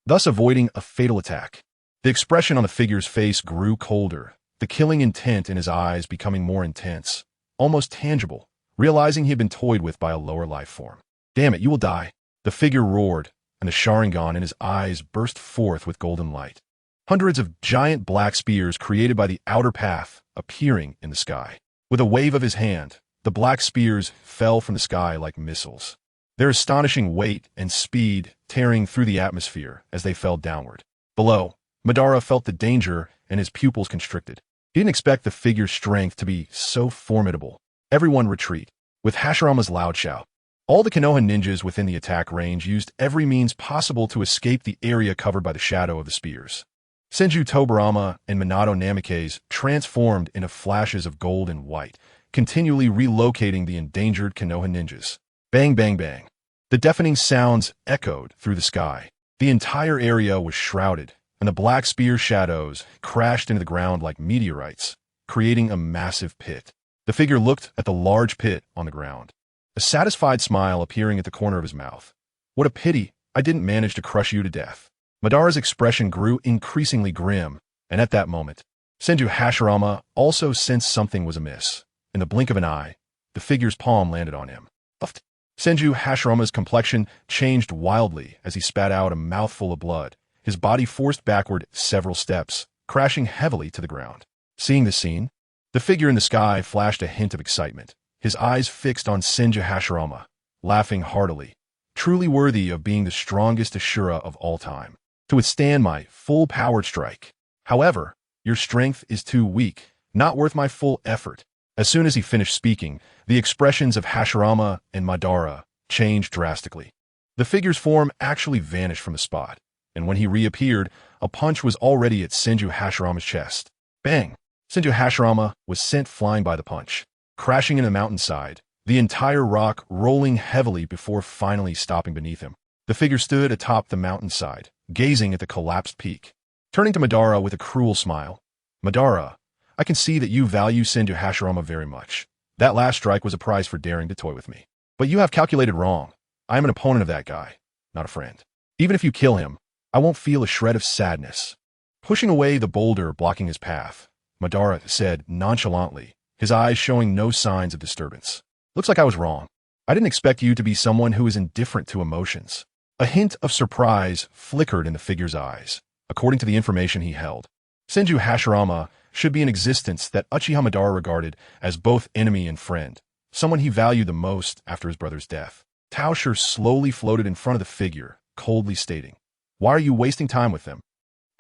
thus avoiding a fatal attack. The expression on the figure's face grew colder, the killing intent in his eyes becoming more intense, almost tangible, realizing he had been toyed with by a lower life form. Damn it, you will die. The figure roared, and the Sharingan in his eyes burst forth with golden light. Hundreds of giant black spears created by the outer path appearing in the sky. With a wave of his hand, the black spears fell from the sky like missiles, their astonishing weight and speed tearing through the atmosphere as they fell downward. Below, Madara felt the danger and his pupils constricted. He didn't expect the figure's strength to be so formidable. Everyone retreat. With Hashirama's loud shout, all the Konoha ninjas within the attack range used every means possible to escape the area covered by the shadow of the spears. Senju Tobirama and Minato Namikaze transformed into flashes of gold and white, continually relocating the endangered Konoha ninjas. Bang, bang, bang. The deafening sounds echoed through the sky. The entire area was shrouded, and the black spear shadows crashed into the ground like meteorites, creating a massive pit. The figure looked at the large pit on the ground, a satisfied smile appearing at the corner of his mouth. What a pity I didn't manage to crush you to death. Madara's expression grew increasingly grim, and at that moment, Senju Hashirama also sensed something was amiss. In the blink of an eye, the figure's palm landed on him. Uft. Senju Hashirama's complexion changed wildly as he spat out a mouthful of blood, his body forced backward several steps, crashing heavily to the ground. Seeing the scene, the figure in the sky flashed a hint of excitement, his eyes fixed on Senju Hashirama, laughing heartily, truly worthy of being the strongest Ashura of all time, to withstand my full-powered strike. However, your strength is too weak, not worth my full effort. As soon as he finished speaking, the expressions of Hashirama and Madara changed drastically. The figure's form actually vanished from the spot, and when he reappeared, a punch was already at Senju Hashirama's chest. Bang! Senju Hashirama was sent flying by the punch, crashing in the mountainside, the entire rock rolling heavily before finally stopping beneath him. The figure stood atop the mountainside, gazing at the collapsed peak. Turning to Madara with a cruel smile, Madara, I can see that you value Senju Hashirama very much. That last strike was a prize for daring to toy with me. But you have calculated wrong. I am an opponent of that guy, not a friend. Even if you kill him, I won't feel a shred of sadness. Pushing away the boulder blocking his path, Madara said nonchalantly, his eyes showing no signs of disturbance. Looks like I was wrong. I didn't expect you to be someone who is indifferent to emotions. A hint of surprise flickered in the figure's eyes. According to the information he held, Senju Hashirama should be an existence that Uchiha Madara regarded as both enemy and friend, someone he valued the most after his brother's death. Taosher slowly floated in front of the figure, coldly stating, "Why are you wasting time with them?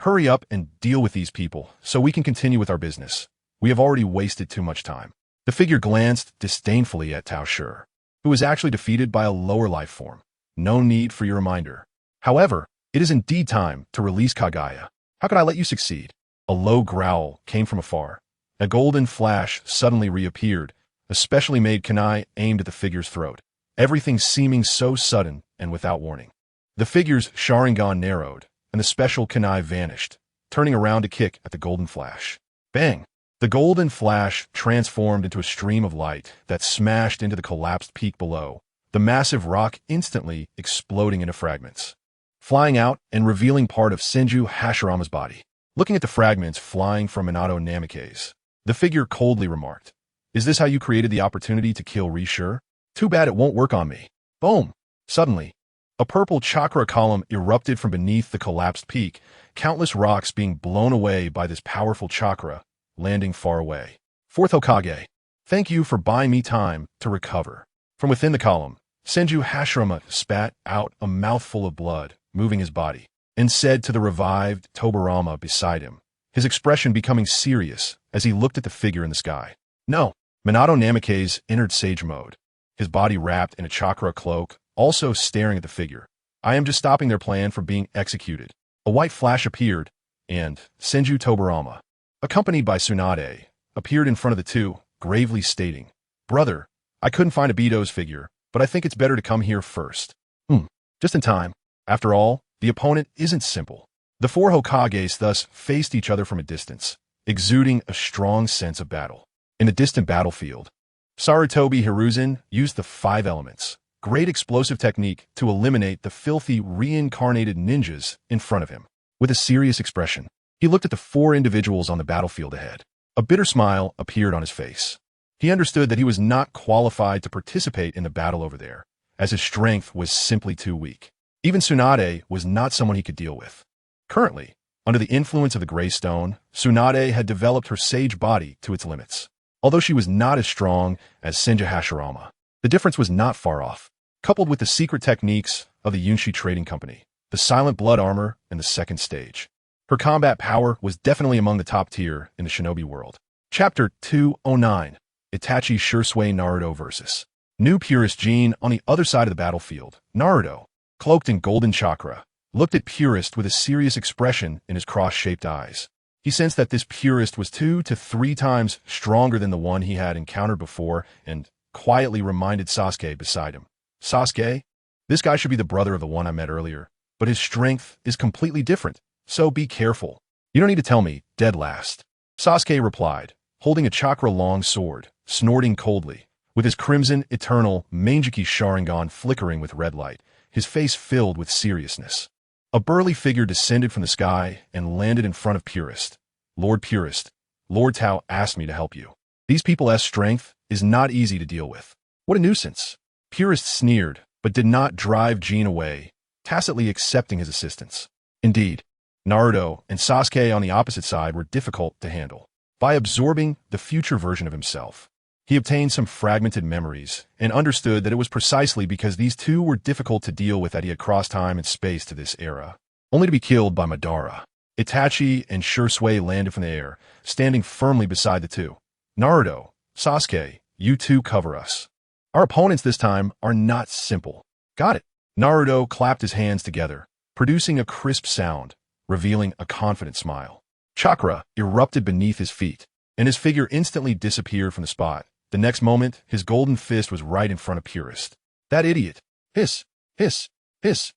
Hurry up and deal with these people so we can continue with our business. We have already wasted too much time." The figure glanced disdainfully at Taosher, who was actually defeated by a lower life form. No need for your reminder. However, it is indeed time to release Kaguya. How could I let you succeed? A low growl came from afar. A golden flash suddenly reappeared, a specially made kunai aimed at the figure's throat, everything seeming so sudden and without warning. The figure's Sharingan narrowed, and the special kunai vanished, turning around to kick at the golden flash. Bang! The golden flash transformed into a stream of light that smashed into the collapsed peak below, the massive rock instantly exploding into fragments, flying out and revealing part of Senju Hashirama's body. Looking at the fragments flying from Minato Namikaze, the figure coldly remarked, "Is this how you created the opportunity to kill Rishur? Too bad it won't work on me." Boom! Suddenly, a purple chakra column erupted from beneath the collapsed peak, countless rocks being blown away by this powerful chakra, landing far away. Fourth Hokage, thank you for buying me time to recover. From within the column, Senju Hashirama spat out a mouthful of blood, moving his body, and said to the revived Tobirama beside him, his expression becoming serious as he looked at the figure in the sky. "No." Minato Namikaze entered sage mode, his body wrapped in a chakra cloak, also staring at the figure. "I am just stopping their plan from being executed." A white flash appeared, and Senju Tobirama, accompanied by Tsunade, appeared in front of the two, gravely stating, "Brother, I couldn't find a Beidou's figure, but I think it's better to come here first." Just in time. After all, the opponent isn't simple. The four Hokages thus faced each other from a distance, exuding a strong sense of battle. In the distant battlefield, Sarutobi Hiruzen used the 5 elements, great explosive technique to eliminate the filthy reincarnated ninjas in front of him. With a serious expression, he looked at the 4 individuals on the battlefield ahead. A bitter smile appeared on his face. He understood that he was not qualified to participate in the battle over there, as his strength was simply too weak. Even Tsunade was not someone he could deal with. Currently, under the influence of the Gray Stone, Tsunade had developed her sage body to its limits. Although she was not as strong as Senju Hashirama, the difference was not far off. Coupled with the secret techniques of the Yunshi Trading Company, the silent blood armor, and the second stage, her combat power was definitely among the top tier in the shinobi world. Chapter 209, Itachi Shursui Naruto vs. New Purist Gene. On the other side of the battlefield, Naruto, cloaked in golden chakra, looked at Purist with a serious expression in his cross-shaped eyes. He sensed that this Purist was 2 to 3 times stronger than the one he had encountered before and quietly reminded Sasuke beside him. "Sasuke, this guy should be the brother of the one I met earlier, but his strength is completely different, so be careful." "You don't need to tell me, dead last," Sasuke replied, holding a chakra-long sword, snorting coldly, with his crimson, eternal, Manjiki Sharingan flickering with red light, his face filled with seriousness. A burly figure descended from the sky and landed in front of Purist. Purist, Lord Tao asked me to help you. These people's strength is not easy to deal with." "What a nuisance." Purist sneered, but did not drive Gene away, tacitly accepting his assistance. Indeed, Naruto and Sasuke on the opposite side were difficult to handle. By absorbing the future version of himself, he obtained some fragmented memories and understood that it was precisely because these two were difficult to deal with that he had crossed time and space to this era, only to be killed by Madara. Itachi and Shursui landed from the air, standing firmly beside the two. "Naruto, Sasuke, you two cover us. Our opponents this time are not simple." "Got it." Naruto clapped his hands together, producing a crisp sound, revealing a confident smile. Chakra erupted beneath his feet, and his figure instantly disappeared from the spot. The next moment, his golden fist was right in front of Purist. "That idiot!" Hiss, hiss, hiss.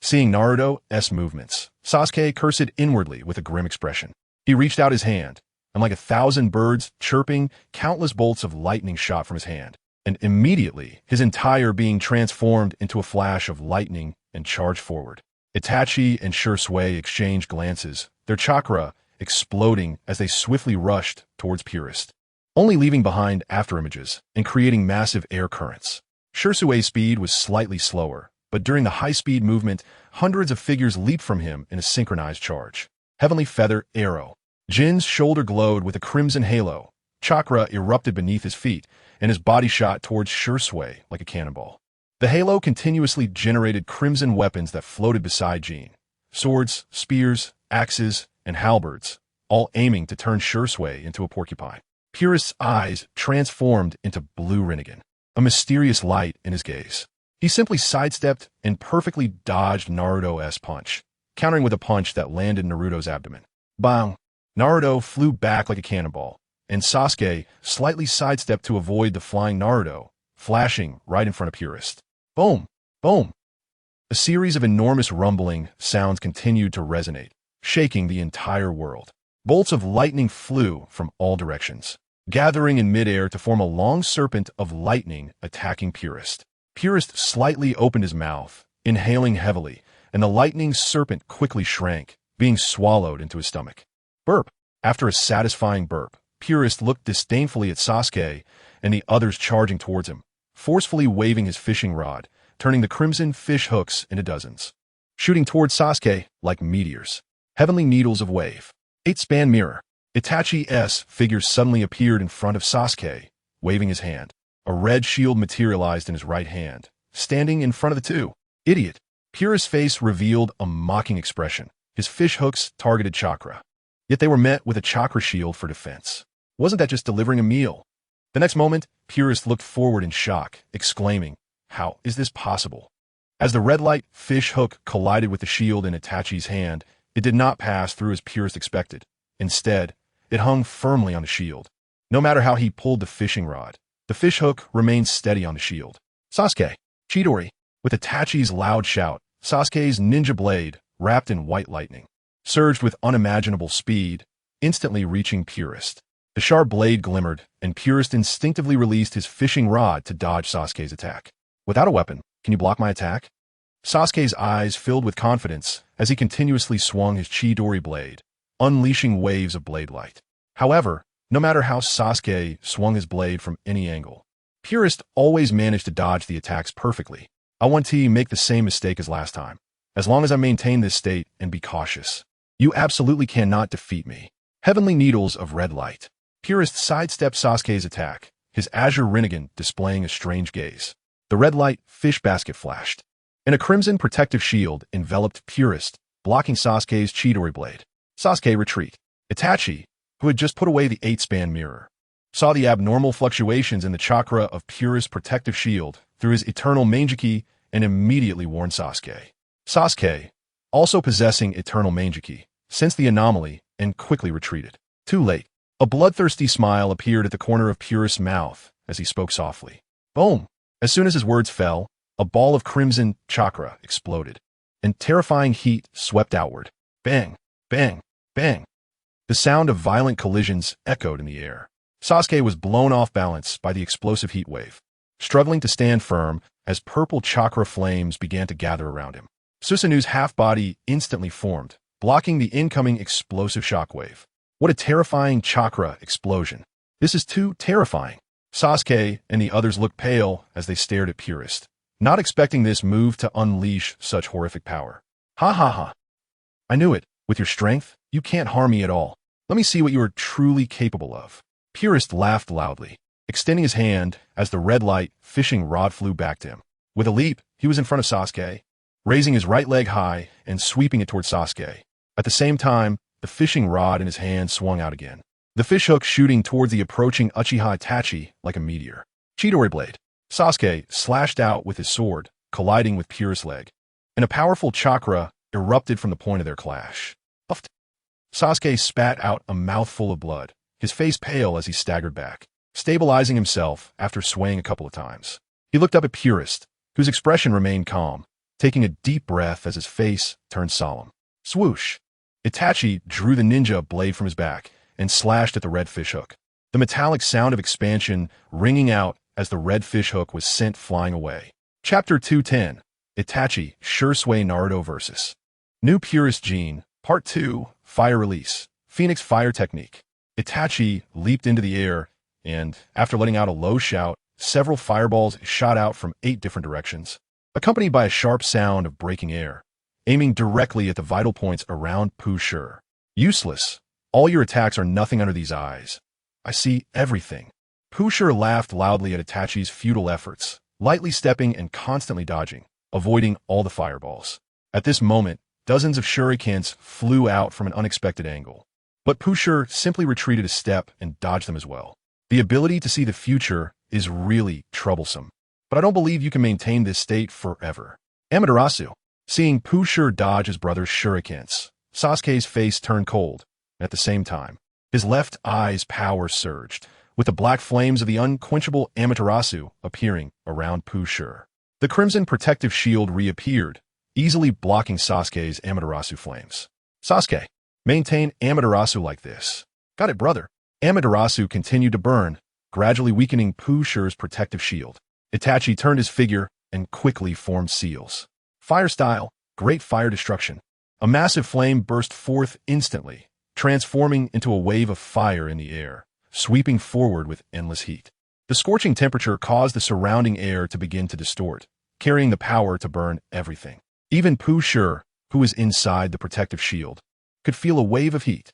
Seeing Naruto's movements, Sasuke cursed inwardly with a grim expression. He reached out his hand, and like 1,000 birds chirping, countless bolts of lightning shot from his hand. And immediately, his entire being transformed into a flash of lightning and charged forward. Itachi and Shui exchanged glances, their chakra exploding as they swiftly rushed towards Purist, only leaving behind afterimages and creating massive air currents. Shui's speed was slightly slower, but during the high-speed movement, hundreds of figures leaped from him in a synchronized charge. Heavenly Feather Arrow. Jin's shoulder glowed with a crimson halo. Chakra erupted beneath his feet, and his body shot towards Shui like a cannonball. The halo continuously generated crimson weapons that floated beside Jin. Swords, spears, axes, and halberds, all aiming to turn Shui into a porcupine. Purist's eyes transformed into blue Rinnegan, a mysterious light in his gaze. He simply sidestepped and perfectly dodged Naruto's punch, countering with a punch that landed Naruto's abdomen. Bang! Naruto flew back like a cannonball, and Sasuke slightly sidestepped to avoid the flying Naruto, flashing right in front of Purist. Boom! Boom! A series of enormous rumbling sounds continued to resonate, shaking the entire world. Bolts of lightning flew from all directions, gathering in midair to form a long serpent of lightning attacking Purist. Purist slightly opened his mouth, inhaling heavily, and the lightning serpent quickly shrank, being swallowed into his stomach. Burp! After a satisfying burp, Purist looked disdainfully at Sasuke and the others charging towards him, forcefully waving his fishing rod, turning the crimson fish hooks into dozens, shooting towards Sasuke like meteors. Heavenly Needles of Wave. 8-span mirror. Itachi's figure suddenly appeared in front of Sasuke, waving his hand. A red shield materialized in his right hand, standing in front of the two. Idiot. Purist's face revealed a mocking expression. His fish hooks targeted chakra. Yet they were met with a chakra shield for defense. Wasn't that just delivering a meal? The next moment, Purist looked forward in shock, exclaiming, "How is this possible?" As the red light fish hook collided with the shield in Itachi's hand, it did not pass through as Purist expected. Instead, it hung firmly on the shield. No matter how he pulled the fishing rod, the fish hook remained steady on the shield. Sasuke. Chidori. With Itachi's loud shout, Sasuke's ninja blade, wrapped in white lightning, surged with unimaginable speed, instantly reaching Purist. The sharp blade glimmered, and Purist instinctively released his fishing rod to dodge Sasuke's attack. Without a weapon, can you block my attack? Sasuke's eyes filled with confidence as he continuously swung his Chidori blade, unleashing waves of blade light. However, no matter how Sasuke swung his blade from any angle, Purist always managed to dodge the attacks perfectly. I want to make the same mistake as last time. As long as I maintain this state and be cautious, you absolutely cannot defeat me. Heavenly Needles of Red Light. Purist sidestepped Sasuke's attack, his azure Rinnegan displaying a strange gaze. The red light fish basket flashed, and a crimson protective shield enveloped Purist, blocking Sasuke's Chidori blade. Sasuke retreat. Itachi, who had just put away the 8-span mirror, saw the abnormal fluctuations in the chakra of Purist's protective shield through his eternal Manjiki and immediately warned Sasuke. Sasuke, also possessing eternal Manjiki, sensed the anomaly and quickly retreated. Too late. A bloodthirsty smile appeared at the corner of Purist's mouth as he spoke softly. Boom! As soon as his words fell, a ball of crimson chakra exploded, and terrifying heat swept outward. Bang! Bang! Bang! The sound of violent collisions echoed in the air. Sasuke was blown off balance by the explosive heat wave, struggling to stand firm as purple chakra flames began to gather around him. Susanu's half-body instantly formed, blocking the incoming explosive shockwave. What a terrifying chakra explosion. This is too terrifying. Sasuke and the others looked pale as they stared at Purist, not expecting this move to unleash such horrific power. Ha ha ha. I knew it. With your strength, you can't harm me at all. Let me see what you are truly capable of. Purist laughed loudly, extending his hand as the red light fishing rod flew back to him. With a leap, he was in front of Sasuke, raising his right leg high and sweeping it towards Sasuke. At the same time, the fishing rod in his hand swung out again, the fishhook shooting towards the approaching Uchiha Itachi like a meteor. Chidori blade. Sasuke slashed out with his sword, colliding with Purist's leg, and a powerful chakra erupted from the point of their clash. Puffed. Sasuke spat out a mouthful of blood, his face pale as he staggered back, stabilizing himself after swaying a couple of times. He looked up at Purist, whose expression remained calm, taking a deep breath as his face turned solemn. Swoosh! Itachi drew the ninja blade from his back and slashed at the red fishhook. The metallic sound of expansion ringing out as the red fishhook was sent flying away. Chapter 210, Itachi, Shursui Naruto vs. New Purist Gene, Part 2, Fire Release, Phoenix Fire Technique. Itachi leaped into the air, and, after letting out a low shout, several fireballs shot out from 8 different directions, accompanied by a sharp sound of breaking air, aiming directly at the vital points around Pu Shi. Useless. All your attacks are nothing under these eyes. I see everything. Pu Shi laughed loudly at Itachi's futile efforts, lightly stepping and constantly dodging, avoiding all the fireballs. At this moment, dozens of shurikens flew out from an unexpected angle. But Pu Shi simply retreated a step and dodged them as well. The ability to see the future is really troublesome. But I don't believe you can maintain this state forever. Amaterasu. Seeing Pu Shi dodge his brother's shurikens, Sasuke's face turned cold. At the same time, his left eye's power surged, with the black flames of the unquenchable Amaterasu appearing around Pu Shi. The crimson protective shield reappeared, easily blocking Sasuke's Amaterasu flames. Sasuke, maintain Amaterasu like this. Got it, brother. Amaterasu continued to burn, gradually weakening Pu Shi's protective shield. Itachi turned his figure and quickly formed seals. Fire style, great fire destruction. A massive flame burst forth instantly, transforming into a wave of fire in the air, sweeping forward with endless heat. The scorching temperature caused the surrounding air to begin to distort, carrying the power to burn everything. Even Pu Shi, who was inside the protective shield, could feel a wave of heat.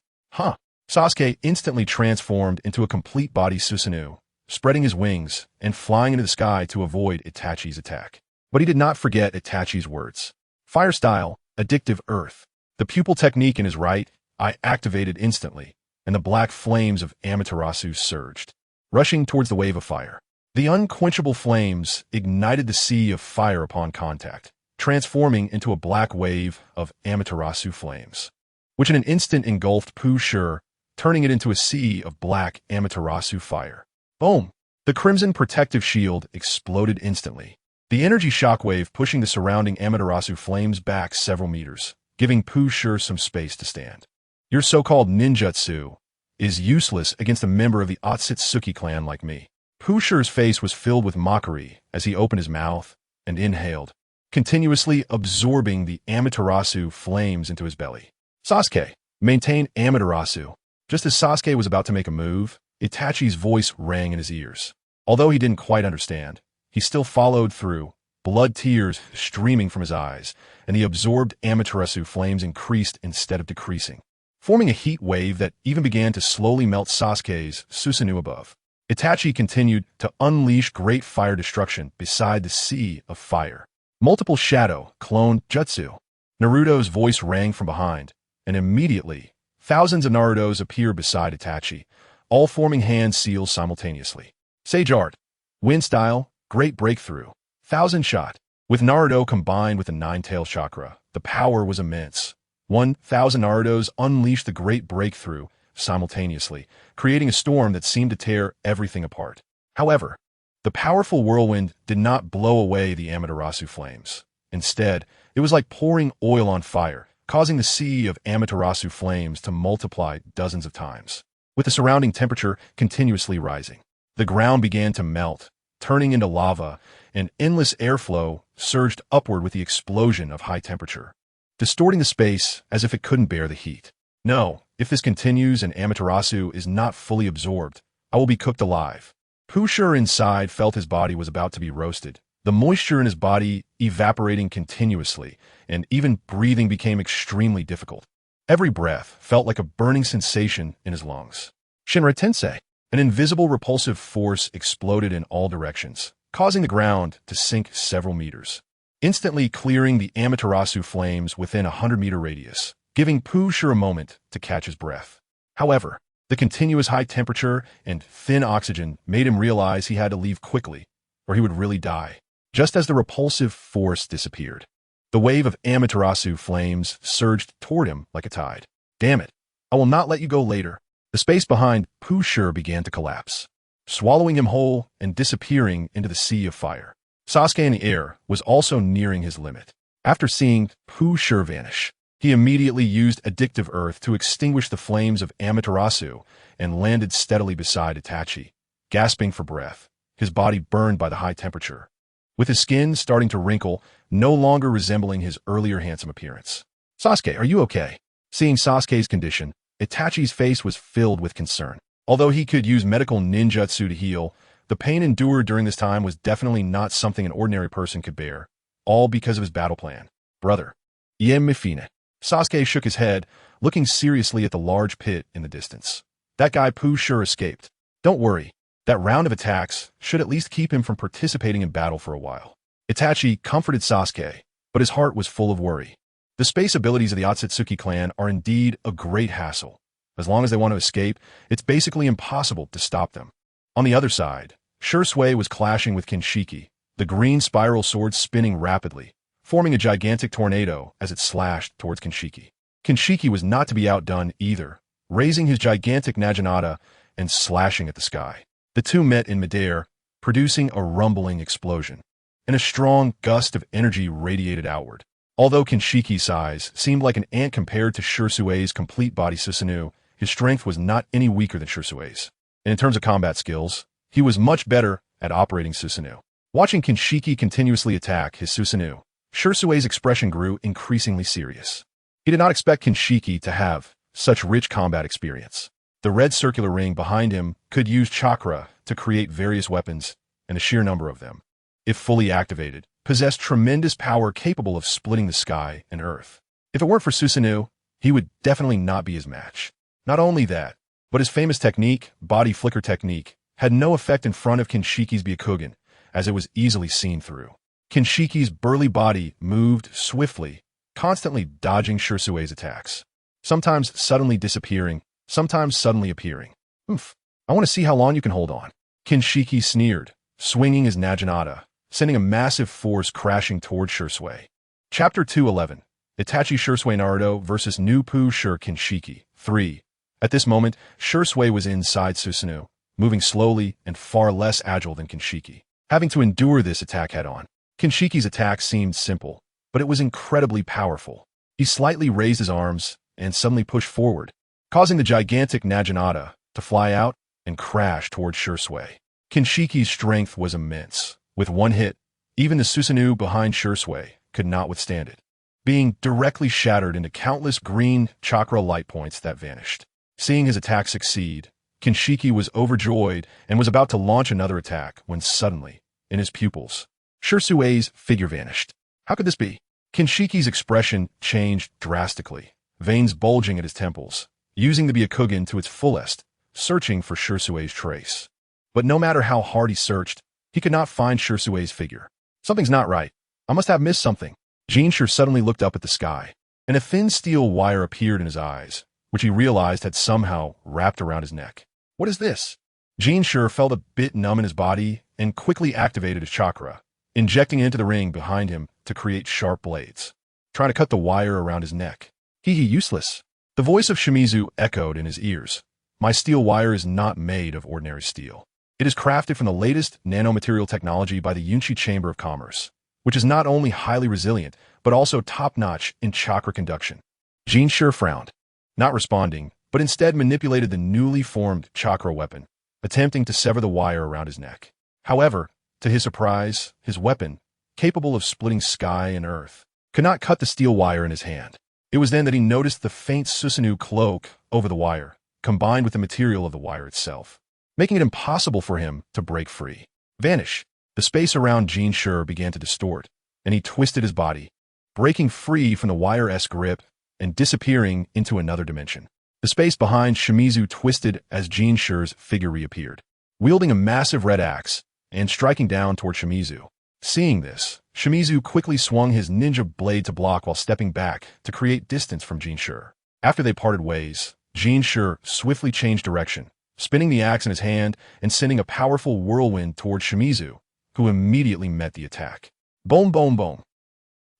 Sasuke instantly transformed into a complete body Susanoo, spreading his wings and flying into the sky to avoid Itachi's attack. But he did not forget Itachi's words. Fire style, addictive earth. The pupil technique in his right eye activated instantly, and the black flames of Amaterasu surged, rushing towards the wave of fire. The unquenchable flames ignited the sea of fire upon contact, transforming into a black wave of Amaterasu flames, which in an instant engulfed Pu Shi, turning it into a sea of black Amaterasu fire. Boom! The crimson protective shield exploded instantly, the energy shockwave pushing the surrounding Amaterasu flames back several meters, giving Pu Shi some space to stand. Your so-called ninjutsu is useless against a member of the Otsutsuki clan like me. Pu Shi's face was filled with mockery as he opened his mouth and inhaled, continuously absorbing the Amaterasu flames into his belly. Sasuke, maintain Amaterasu. Just as Sasuke was about to make a move, Itachi's voice rang in his ears. Although he didn't quite understand, he still followed through, blood tears streaming from his eyes, and the absorbed Amaterasu flames increased instead of decreasing, forming a heat wave that even began to slowly melt Sasuke's Susanoo above. Itachi continued to unleash great fire destruction beside the sea of fire. Multiple shadow clone jutsu. Naruto's voice rang from behind, and immediately, thousands of Narutos appear beside Itachi, all forming hand seals simultaneously. Sage art. Wind style, great breakthrough. Thousand shot. With Naruto combined with the nine-tail chakra, the power was immense. 1,000 Narutos unleashed the great breakthrough simultaneously, creating a storm that seemed to tear everything apart. However, the powerful whirlwind did not blow away the Amaterasu flames. Instead, it was like pouring oil on fire, causing the sea of Amaterasu flames to multiply dozens of times, with the surrounding temperature continuously rising. The ground began to melt, turning into lava, and endless airflow surged upward with the explosion of high temperature, distorting the space as if it couldn't bear the heat. No, if this continues and Amaterasu is not fully absorbed, I will be cooked alive. Pu Shi inside felt his body was about to be roasted, the moisture in his body evaporating continuously, and even breathing became extremely difficult. Every breath felt like a burning sensation in his lungs. Shinra Tensei. An invisible repulsive force exploded in all directions, causing the ground to sink several meters, instantly clearing the Amaterasu flames within a 100-meter radius, giving Pu Shi a moment to catch his breath. However, the continuous high temperature and thin oxygen made him realize he had to leave quickly, or he would really die. Just as the repulsive force disappeared, the wave of Amaterasu flames surged toward him like a tide. Damn it, I will not let you go later. The space behind Pu Shi began to collapse, swallowing him whole and disappearing into the sea of fire. Sasuke in the air was also nearing his limit. After seeing Pu Shi vanish, He immediately used Addictive Earth to extinguish the flames of Amaterasu and landed steadily beside Itachi, gasping for breath, his body burned by the high temperature, with his skin starting to wrinkle, no longer resembling his earlier handsome appearance. "Sasuke, are you okay?" Seeing Sasuke's condition, Itachi's face was filled with concern. Although he could use medical ninjutsu to heal, the pain endured during this time was definitely not something an ordinary person could bear, all because of his battle plan. "Brother, Ie Mifine." Sasuke shook his head, looking seriously at the large pit in the distance. "That guy Pooh sure escaped. Don't worry. That round of attacks should at least keep him from participating in battle for a while." Itachi comforted Sasuke, but his heart was full of worry. The space abilities of the Otsutsuki clan are indeed a great hassle. As long as they want to escape, it's basically impossible to stop them. On the other side, Shursui was clashing with Kinshiki, the green spiral sword spinning rapidly, forming a gigantic tornado as it slashed towards Kinshiki. Kinshiki was not to be outdone either, raising his gigantic naginata and slashing at the sky. The two met in midair, producing a rumbling explosion, and a strong gust of energy radiated outward. Although Kinshiki's size seemed like an ant compared to Shursui's complete body Susanoo, his strength was not any weaker than Shursui's. And in terms of combat skills, he was much better at operating Susanoo. Watching Kinshiki continuously attack his Susanoo, Shursui's expression grew increasingly serious. He did not expect Kinshiki to have such rich combat experience. The red circular ring behind him could use chakra to create various weapons, and the sheer number of them, if fully activated, possessed tremendous power capable of splitting the sky and earth. If it weren't for Susanoo, he would definitely not be his match. Not only that, but his famous technique, body flicker technique, had no effect in front of Kinshiki's Byakugan, as it was easily seen through. Kinshiki's burly body moved swiftly, constantly dodging Shursui's attacks, sometimes suddenly disappearing, sometimes suddenly appearing. "Oof, I want to see how long you can hold on." Kinshiki sneered, swinging his naginata, sending a massive force crashing toward Shursui. Chapter 211, Itachi Shursui Naruto vs. New Poo Shur Kinshiki 3. At this moment, Shursui was inside Susanoo, moving slowly and far less agile than Kinshiki, having to endure this attack head-on. Kinshiki's attack seemed simple, but it was incredibly powerful. He slightly raised his arms and suddenly pushed forward, causing the gigantic naginata to fly out and crash toward Shursui. Kinshiki's strength was immense. With one hit, even the Susanoo behind Shursui could not withstand it, being directly shattered into countless green chakra light points that vanished. Seeing his attack succeed, Kinshiki was overjoyed and was about to launch another attack when suddenly, in his pupils, Shursui's figure vanished. How could this be? Kinshiki's expression changed drastically, veins bulging at his temples, using the Byakugan to its fullest, searching for Shursui's trace. But no matter how hard he searched, he could not find Shursui's figure. "Something's not right. I must have missed something." Jinshur suddenly looked up at the sky, and a thin steel wire appeared in his eyes, which he realized had somehow wrapped around his neck. "What is this?" Jinshur felt a bit numb in his body and quickly activated his chakra, injecting it into the ring behind him to create sharp blades, trying to cut the wire around his neck. Useless." The voice of Shimizu echoed in his ears. "My steel wire is not made of ordinary steel. It is crafted from the latest nanomaterial technology by the Yunshi Chamber of Commerce, which is not only highly resilient, but also top-notch in chakra conduction." Jinshur frowned, not responding, but instead manipulated the newly formed chakra weapon, attempting to sever the wire around his neck. However, to his surprise, his weapon, capable of splitting sky and earth, could not cut the steel wire in his hand. It was then that he noticed the faint Susanoo cloak over the wire, combined with the material of the wire itself, making it impossible for him to break free. "Vanish." The space around Jinshur began to distort, and he twisted his body, breaking free from the wire-esque grip and disappearing into another dimension. The space behind Shimizu twisted as Jinshur's figure reappeared, wielding a massive red axe and striking down toward Shimizu. Seeing this, Shimizu quickly swung his ninja blade to block while stepping back to create distance from Jinshur. After they parted ways, Jinshur swiftly changed direction, spinning the axe in his hand and sending a powerful whirlwind toward Shimizu, who immediately met the attack. Boom, boom, boom.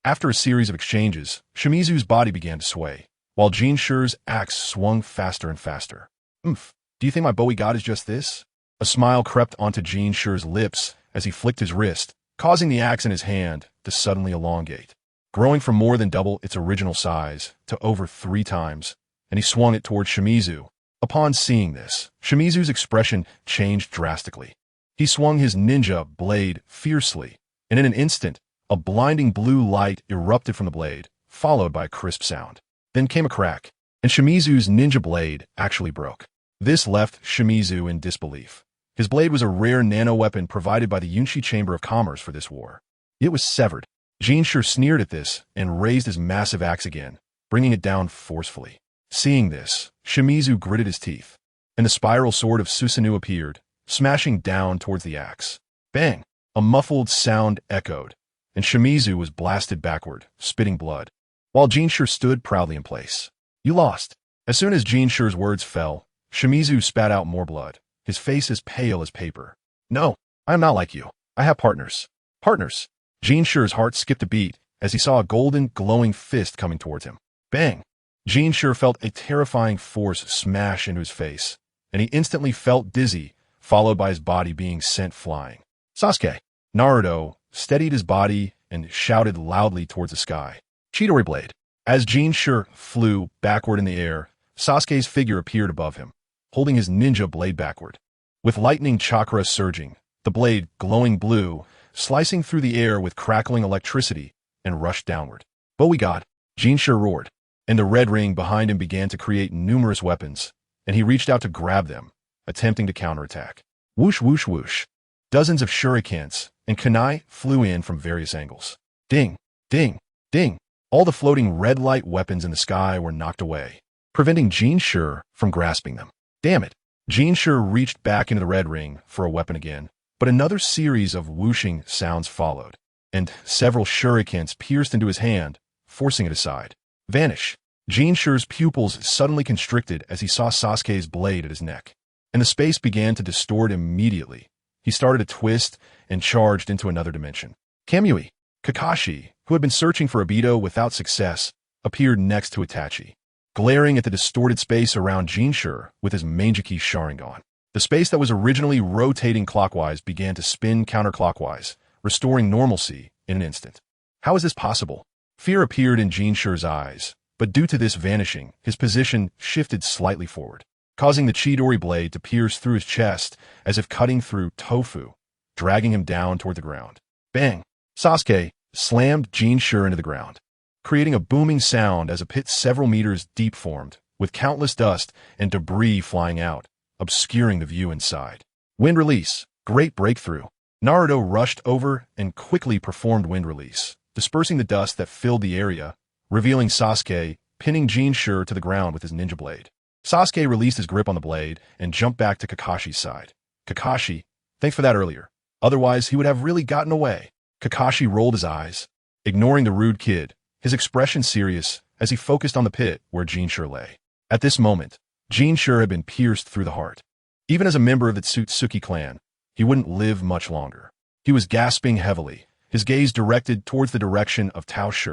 After a series of exchanges, Shimizu's body began to sway, while Jinshur's axe swung faster and faster. "Oomph, do you think my Bowie god is just this?" A smile crept onto Jinshur's lips as he flicked his wrist, causing the axe in his hand to suddenly elongate. growing from more than double its original size to over 3 times, and he swung it towards Shimizu. Upon seeing this, Shimizu's expression changed drastically. He swung his ninja blade fiercely, and in an instant, a blinding blue light erupted from the blade, followed by a crisp sound. Then came a crack, and Shimizu's ninja blade actually broke. This left Shimizu in disbelief. His blade was a rare nano-weapon provided by the Yunshi Chamber of Commerce for this war. It was severed. Jinshi sneered at this and raised his massive axe again, bringing it down forcefully. Seeing this, Shimizu gritted his teeth, and the spiral sword of Susanoo appeared, smashing down towards the axe. Bang! A muffled sound echoed, and Shimizu was blasted backward, spitting blood, while Jinshi stood proudly in place. You lost. As soon as Jinshi's words fell, Shimizu spat out more blood, his face as pale as paper. No, I am not like you. I have partners. Partners! Jinshi's heart skipped a beat as he saw a golden, glowing fist coming towards him. Bang! Jinshi felt a terrifying force smash into his face, and he instantly felt dizzy, followed by his body being sent flying. Sasuke! Naruto steadied his body and shouted loudly towards the sky. Chidori Blade! As Jinshi flew backward in the air, Sasuke's figure appeared above him, holding his ninja blade backward. With lightning chakra surging, the blade, glowing blue, slicing through the air with crackling electricity, and rushed downward. But we got! Jinshi roared, and the red ring behind him began to create numerous weapons, and he reached out to grab them, attempting to counterattack. Whoosh whoosh whoosh. Dozens of shurikens and kunai flew in from various angles. Ding, ding, ding. All the floating red light weapons in the sky were knocked away, preventing Jinshi from grasping them. Damn it! Jinshi reached back into the red ring for a weapon again, but another series of whooshing sounds followed, and several shurikens pierced into his hand, forcing it aside. Vanish! Jinshi's pupils suddenly constricted as he saw Sasuke's blade at his neck, and the space began to distort immediately. He started to twist and charged into another dimension. Kamui! Kakashi, who had been searching for Obito without success, appeared next to Itachi, glaring at the distorted space around Jinshi with his Mangeki Sharingan. The space that was originally rotating clockwise began to spin counterclockwise, restoring normalcy in an instant. How is this possible? Fear appeared in Jinshi's eyes, but due to this vanishing, his position shifted slightly forward, causing the Chidori blade to pierce through his chest as if cutting through tofu, dragging him down toward the ground. Bang! Sasuke slammed Jinshi into the ground, creating a booming sound as a pit several meters deep formed, with countless dust and debris flying out, obscuring the view inside. Wind release. Great breakthrough. Naruto rushed over and quickly performed wind release, dispersing the dust that filled the area, revealing Sasuke, pinning Jinshi to the ground with his ninja blade. Sasuke released his grip on the blade and jumped back to Kakashi's side. Kakashi, thanks for that earlier. Otherwise, he would have really gotten away. Kakashi rolled his eyes, ignoring the rude kid, his expression serious as he focused on the pit where Jinshi lay. At this moment, Jinshi had been pierced through the heart. Even as a member of the Tsutsuki clan, he wouldn't live much longer. He was gasping heavily, his gaze directed towards the direction of Tao Shi,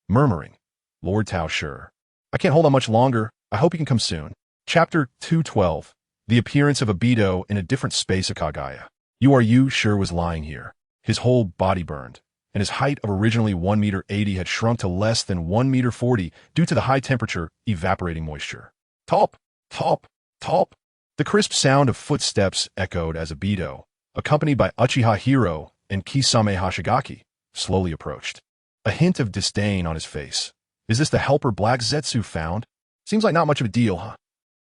murmuring, Lord Tao Shi, I can't hold on much longer. I hope you can come soon. Chapter 212. The appearance of Obito in a different space of Kagaya. Yu Shi was lying here, his whole body burned, and his height of originally 1 meter 80 had shrunk to less than 1 meter 40 due to the high temperature evaporating moisture. Top, top, top. The crisp sound of footsteps echoed as Obito, accompanied by Uchiha Hiro and Kisame Hashigaki, slowly approached. A hint of disdain on his face. Is this the helper Black Zetsu found? Seems like not much of a deal, huh?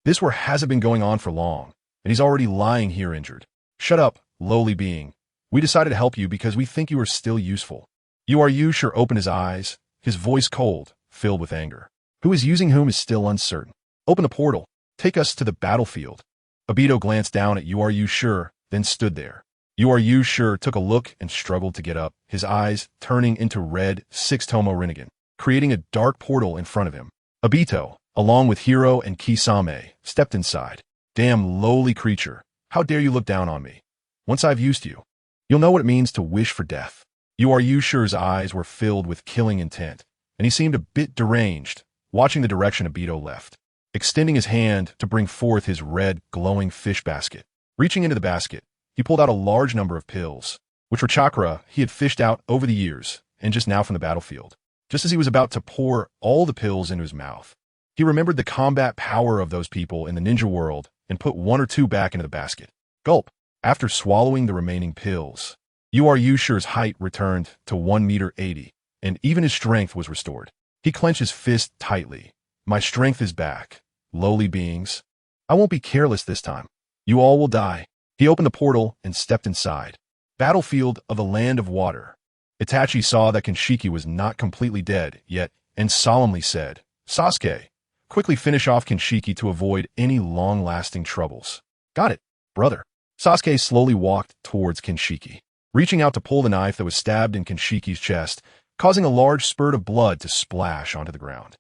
This war hasn't been going on for long, and he's already lying here injured. Shut up, lowly being. We decided to help you because we think you are still useful. Yu Shi opened his eyes, his voice cold, filled with anger. Who is using whom is still uncertain. Open the portal. Take us to the battlefield. Obito glanced down at Yu Shi, then stood there. Yu Shi took a look and struggled to get up, his eyes turning into red six-tomo Rinnegan, creating a dark portal in front of him. Obito, along with Hiro and Kisame, stepped inside. Damn lowly creature, how dare you look down on me? Once I've used you, you'll know what it means to wish for death. Yu Shi's eyes were filled with killing intent, and he seemed a bit deranged, watching the direction Obito left, extending his hand to bring forth his red, glowing fish basket. Reaching into the basket, he pulled out a large number of pills, which were chakra he had fished out over the years and just now from the battlefield. just as he was about to pour all the pills into his mouth. He remembered the combat power of those people in the ninja world and put one or two back into the basket. Gulp. After swallowing the remaining pills, Yusher's height returned to 1.80 meters, and even his strength was restored. He clenched his fist tightly. My strength is back, lowly beings. I won't be careless this time. You all will die. He opened the portal and stepped inside. Battlefield of the Land of Water. Itachi saw that Kinshiki was not completely dead yet and solemnly said, Sasuke, quickly finish off Kinshiki to avoid any long-lasting troubles. Got it, brother. Sasuke slowly walked towards Kinshiki, reaching out to pull the knife that was stabbed in Kinshiki's chest, causing a large spurt of blood to splash onto the ground.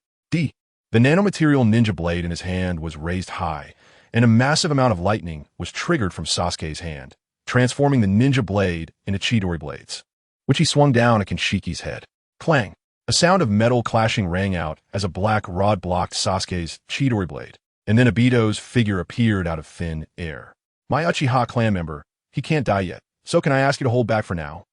The nanomaterial ninja blade in his hand was raised high, and a massive amount of lightning was triggered from Sasuke's hand, transforming the ninja blade into Chidori blades, which he swung down at Kinshiki's head. Clang! A sound of metal clashing rang out as a black rod blocked Sasuke's Chidori blade, and then Obito's figure appeared out of thin air. My Uchiha clan member, he can't die yet, so can I ask you to hold back for now?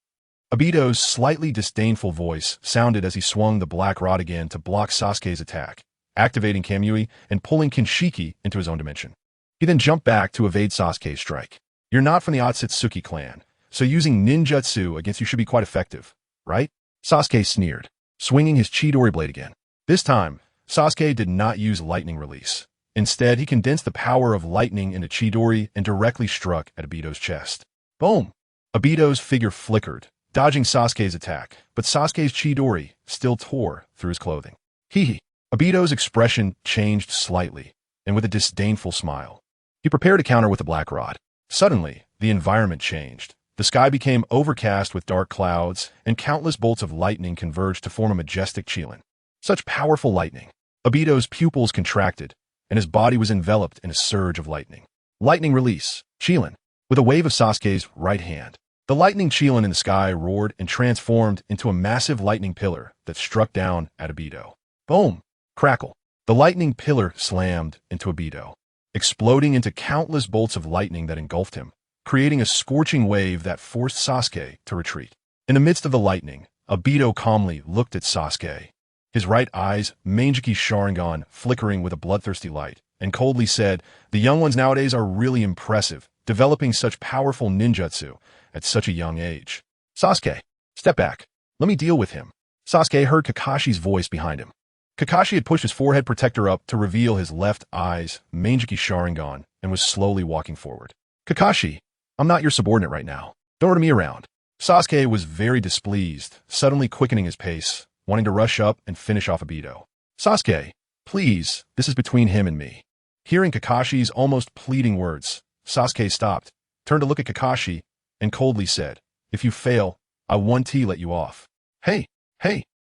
Obito's slightly disdainful voice sounded as he swung the black rod again to block Sasuke's attack, activating Kamui and pulling Kinshiki into his own dimension. He then jumped back to evade Sasuke's strike. You're not from the Otsutsuki clan, so using ninjutsu against you should be quite effective, right? Sasuke sneered, swinging his Chidori blade again. This time, Sasuke did not use lightning release. Instead, he condensed the power of lightning into Chidori and directly struck at Obito's chest. Boom! Obito's figure flickered, dodging Sasuke's attack, but Sasuke's Chidori still tore through his clothing. Hee. Obito's expression changed slightly, and with a disdainful smile, he prepared to counter with the black rod. Suddenly, the environment changed. The sky became overcast with dark clouds, and countless bolts of lightning converged to form a majestic Chilin. Such powerful lightning. Obito's pupils contracted, and his body was enveloped in a surge of lightning. Lightning release, Chilin. With a wave of Sasuke's right hand, the lightning Chilin in the sky roared and transformed into a massive lightning pillar that struck down at Obito. Boom! Crackle. The lightning pillar slammed into Obito, exploding into countless bolts of lightning that engulfed him, creating a scorching wave that forced Sasuke to retreat. In the midst of the lightning, Obito calmly looked at Sasuke, his right eye's Manjiki Sharingan flickering with a bloodthirsty light, and coldly said, the young ones nowadays are really impressive, developing such powerful ninjutsu at such a young age. Sasuke, step back. Let me deal with him. Sasuke heard Kakashi's voice behind him. Kakashi had pushed his forehead protector up to reveal his left eye's Manjiki Sharingan and was slowly walking forward. Kakashi, I'm not your subordinate right now. Don't order me around. Sasuke was very displeased, suddenly quickening his pace, wanting to rush up and finish off Obito. Sasuke, please, this is between him and me. Hearing Kakashi's almost pleading words, Sasuke stopped, turned to look at Kakashi, and coldly said, if you fail, I won't let you off. Hey!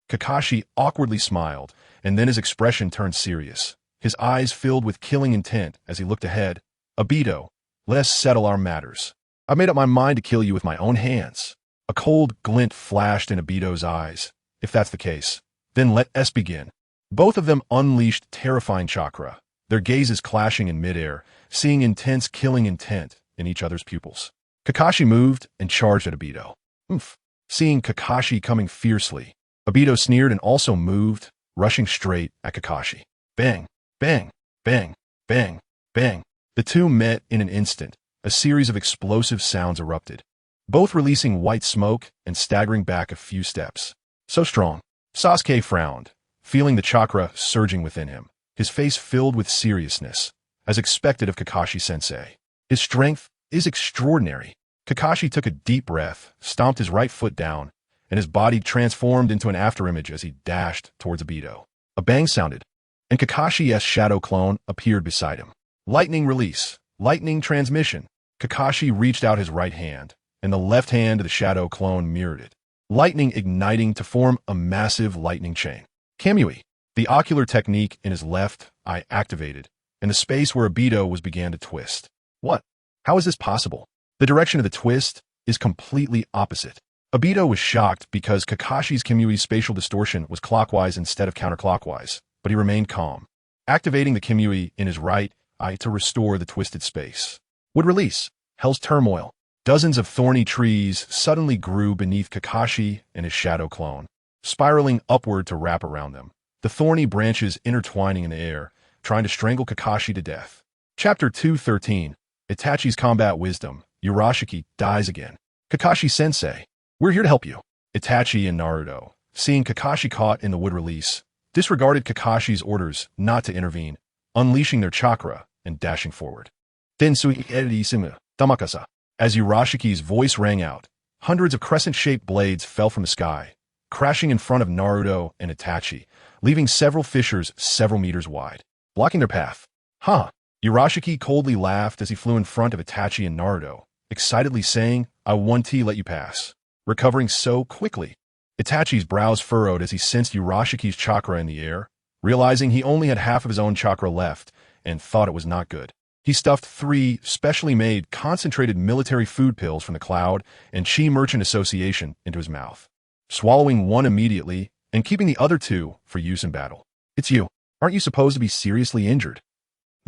Kakashi awkwardly smiled, and then his expression turned serious. His eyes filled with killing intent as he looked ahead. Obito, let us settle our matters. I've made up my mind to kill you with my own hands. A cold glint flashed in Obito's eyes. If that's the case, then let us begin. Both of them unleashed terrifying chakra, their gazes clashing in midair, seeing intense killing intent in each other's pupils. Kakashi moved and charged at Obito. Oof. Seeing Kakashi coming fiercely, Obito sneered and also moved, rushing straight at Kakashi. Bang, bang, bang, bang, bang. The two met in an instant. A series of explosive sounds erupted, both releasing white smoke and staggering back a few steps. So strong. Sasuke frowned, feeling the chakra surging within him, his face filled with seriousness, as expected of Kakashi-sensei. His strength is extraordinary. Kakashi took a deep breath, stomped his right foot down, and his body transformed into an afterimage as he dashed towards Obito. A bang sounded, and Kakashi's shadow clone appeared beside him. Lightning release. Lightning transmission. Kakashi reached out his right hand, and the left hand of the shadow clone mirrored it. Lightning igniting to form a massive lightning chain. Kamui. The ocular technique in his left eye activated, and the space where Obito was began to twist. What? How is this possible? The direction of the twist is completely opposite. Obito was shocked because Kakashi's Kimui's spatial distortion was clockwise instead of counterclockwise, but he remained calm, activating the Kimui in his right eye to restore the twisted space. Would release. Hell's turmoil. Dozens of thorny trees suddenly grew beneath Kakashi and his shadow clone, spiraling upward to wrap around them, the thorny branches intertwining in the air, trying to strangle Kakashi to death. Chapter 213. Itachi's Combat Wisdom. Urashiki dies again. Kakashi-sensei, we're here to help you. Itachi and Naruto, seeing Kakashi caught in the wood release, disregarded Kakashi's orders not to intervene, unleashing their chakra and dashing forward. Densui edisimu, tamakasa. As Urashiki's voice rang out, hundreds of crescent-shaped blades fell from the sky, crashing in front of Naruto and Itachi, leaving several fissures several meters wide, blocking their path. Huh. Urashiki coldly laughed as he flew in front of Itachi and Naruto, excitedly saying, I want to let you pass. Recovering so quickly. Itachi's brows furrowed as he sensed Urashiki's chakra in the air, realizing he only had half of his own chakra left and thought it was not good. He stuffed 3 specially made concentrated military food pills from the Cloud and Chi Merchant Association into his mouth, swallowing one immediately and keeping the other 2 for use in battle. It's you. Aren't you supposed to be seriously injured?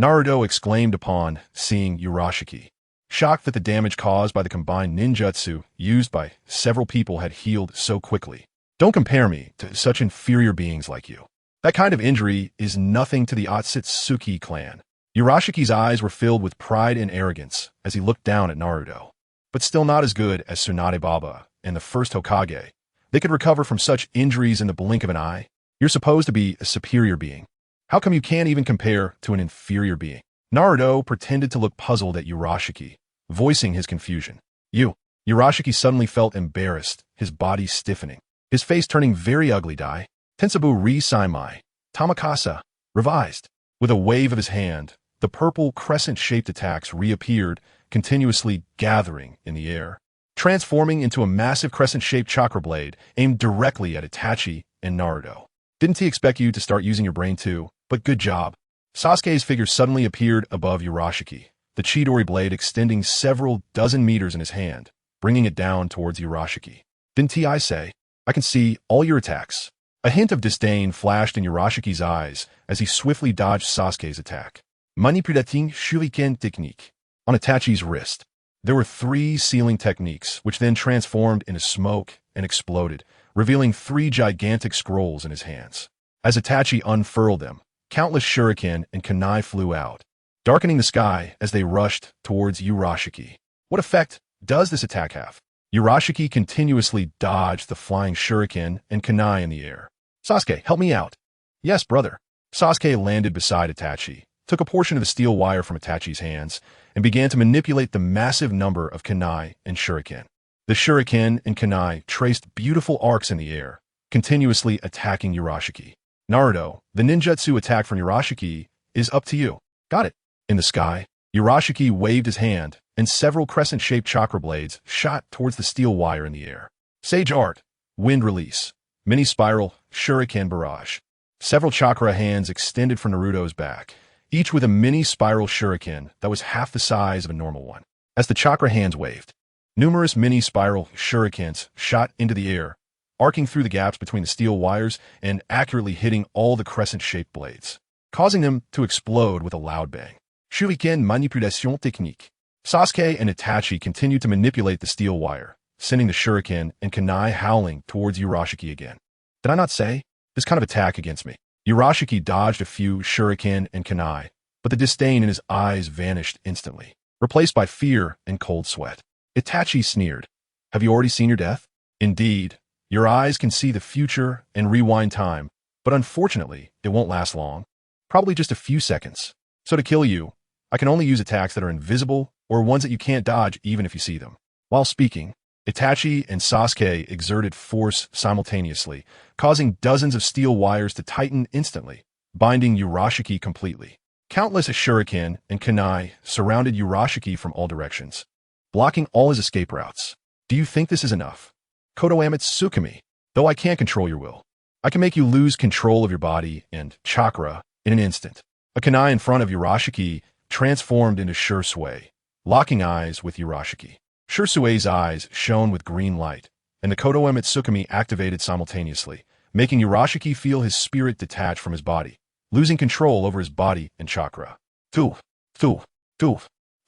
Naruto exclaimed upon seeing Urashiki, shocked that the damage caused by the combined ninjutsu used by several people had healed so quickly. Don't compare me to such inferior beings like you. That kind of injury is nothing to the Otsutsuki clan. Urashiki's eyes were filled with pride and arrogance as he looked down at Naruto. But still not as good as Tsunade Baba and the first Hokage. They could recover from such injuries in the blink of an eye. You're supposed to be a superior being. How come you can't even compare to an inferior being? Naruto pretended to look puzzled at Urashiki, voicing his confusion. Urashiki suddenly felt embarrassed, his body stiffening, his face turning very ugly. Tensabu Re-Saimai, Tamakasa, revised. With a wave of his hand, the purple crescent-shaped attacks reappeared, continuously gathering in the air, transforming into a massive crescent-shaped chakra blade aimed directly at Itachi and Naruto. Didn't he expect you to start using your brain too? But good job. Sasuke's figure suddenly appeared above Urashiki, the Chidori blade extending several dozen meters in his hand, bringing it down towards Urashiki. Didn't I say? I can see all your attacks. A hint of disdain flashed in Urashiki's eyes as he swiftly dodged Sasuke's attack. Manipulating Shuriken technique. On Itachi's wrist, there were 3 sealing techniques, which then transformed into smoke and exploded, revealing 3 gigantic scrolls in his hands. As Itachi unfurled them, countless shuriken and kunai flew out, darkening the sky as they rushed towards Urashiki. What effect does this attack have? Urashiki continuously dodged the flying shuriken and kunai in the air. Sasuke, help me out. Yes, brother. Sasuke landed beside Itachi, took a portion of the steel wire from Itachi's hands, and began to manipulate the massive number of kunai and shuriken. The shuriken and kunai traced beautiful arcs in the air, continuously attacking Urashiki. Naruto, the ninjutsu attack from Urashiki is up to you. Got it. In the sky, Urashiki waved his hand, and several crescent-shaped chakra blades shot towards the steel wire in the air. Sage Art, Wind Release, Mini Spiral, Shuriken Barrage. Several chakra hands extended from Naruto's back, each with a mini spiral shuriken that was half the size of a normal one. As the chakra hands waved, numerous mini spiral shurikens shot into the air, arcing through the gaps between the steel wires and accurately hitting all the crescent-shaped blades, causing them to explode with a loud bang. Shuriken Manipulation Technique. Sasuke and Itachi continued to manipulate the steel wire, sending the shuriken and kunai howling towards Urashiki again. Did I not say? This kind of attack against me. Urashiki dodged a few shuriken and kunai, but the disdain in his eyes vanished instantly, replaced by fear and cold sweat. Itachi sneered. Have you already seen your death? Indeed. Your eyes can see the future and rewind time, but unfortunately, it won't last long. Probably just a few seconds. So to kill you, I can only use attacks that are invisible or ones that you can't dodge even if you see them. While speaking, Itachi and Sasuke exerted force simultaneously, causing dozens of steel wires to tighten instantly, binding Urashiki completely. Countless shuriken and kunai surrounded Urashiki from all directions, blocking all his escape routes. Do you think this is enough? Konoha Tsukimi, though I can't control your will, I can make you lose control of your body and chakra in an instant. A kunai in front of Urashiki transformed into Shursui, locking eyes with Urashiki. Shursui's eyes shone with green light, and the Konoha Tsukimi activated simultaneously, making Urashiki feel his spirit detach from his body, losing control over his body and chakra. Two.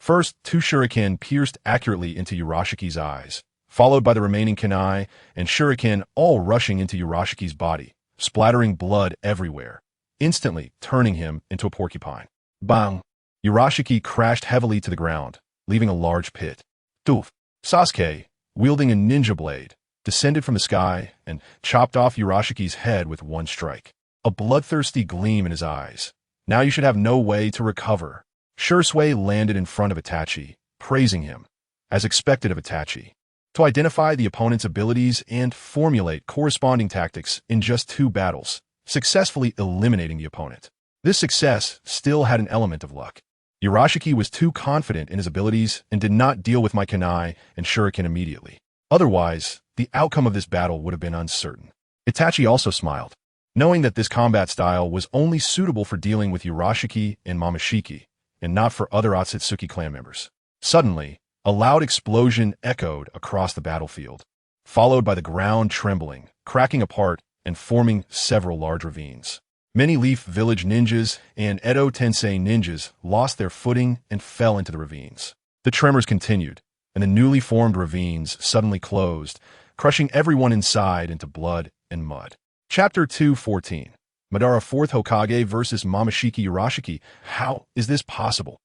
First, 2 shuriken pierced accurately into Urashiki's eyes, followed by the remaining kunai and shuriken all rushing into Urashiki's body, splattering blood everywhere, instantly turning him into a porcupine. Bang! Urashiki crashed heavily to the ground, leaving a large pit. Doof! Sasuke, wielding a ninja blade, descended from the sky and chopped off Urashiki's head with one strike. A bloodthirsty gleam in his eyes. Now you should have no way to recover. Shursui landed in front of Itachi, praising him, as expected of Itachi, to identify the opponent's abilities and formulate corresponding tactics in just 2 battles, successfully eliminating the opponent. This success still had an element of luck. Urashiki was too confident in his abilities and did not deal with my kunai and shuriken immediately. Otherwise, the outcome of this battle would have been uncertain. Itachi also smiled, knowing that this combat style was only suitable for dealing with Urashiki and Momoshiki, and not for other Otsutsuki clan members. Suddenly, a loud explosion echoed across the battlefield, followed by the ground trembling, cracking apart, and forming several large ravines. Many Leaf Village ninjas and Edo Tensei ninjas lost their footing and fell into the ravines. The tremors continued, and the newly formed ravines suddenly closed, crushing everyone inside into blood and mud. Chapter 2:14. Madara 4th Hokage versus Momoshiki Urashiki. How is this possible?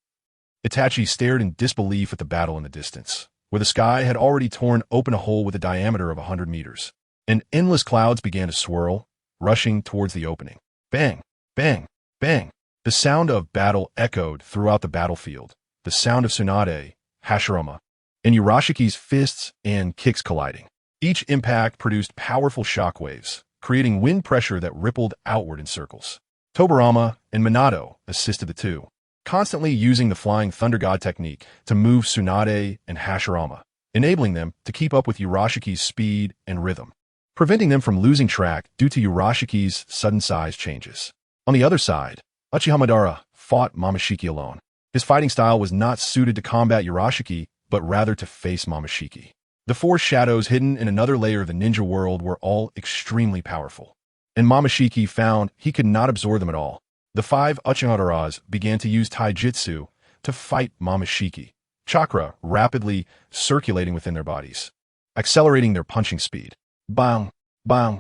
Itachi stared in disbelief at the battle in the distance, where the sky had already torn open a hole with a diameter of 100 meters, and endless clouds began to swirl, rushing towards the opening. Bang! Bang! Bang! The sound of battle echoed throughout the battlefield, the sound of Tsunade, Hashirama, and Urashiki's fists and kicks colliding. Each impact produced powerful shockwaves, creating wind pressure that rippled outward in circles. Tobirama and Minato assisted the two, constantly using the Flying Thunder God technique to move Tsunade and Hashirama, enabling them to keep up with Urashiki's speed and rhythm, preventing them from losing track due to Urashiki's sudden size changes. On the other side, Uchiha Madara fought Momoshiki alone. His fighting style was not suited to combat Urashiki, but rather to face Momoshiki. The 4 shadows hidden in another layer of the ninja world were all extremely powerful, and Momoshiki found he could not absorb them at all. The 5 Uchihara's began to use taijutsu to fight Momoshiki, chakra rapidly circulating within their bodies, accelerating their punching speed. Bang! Bang!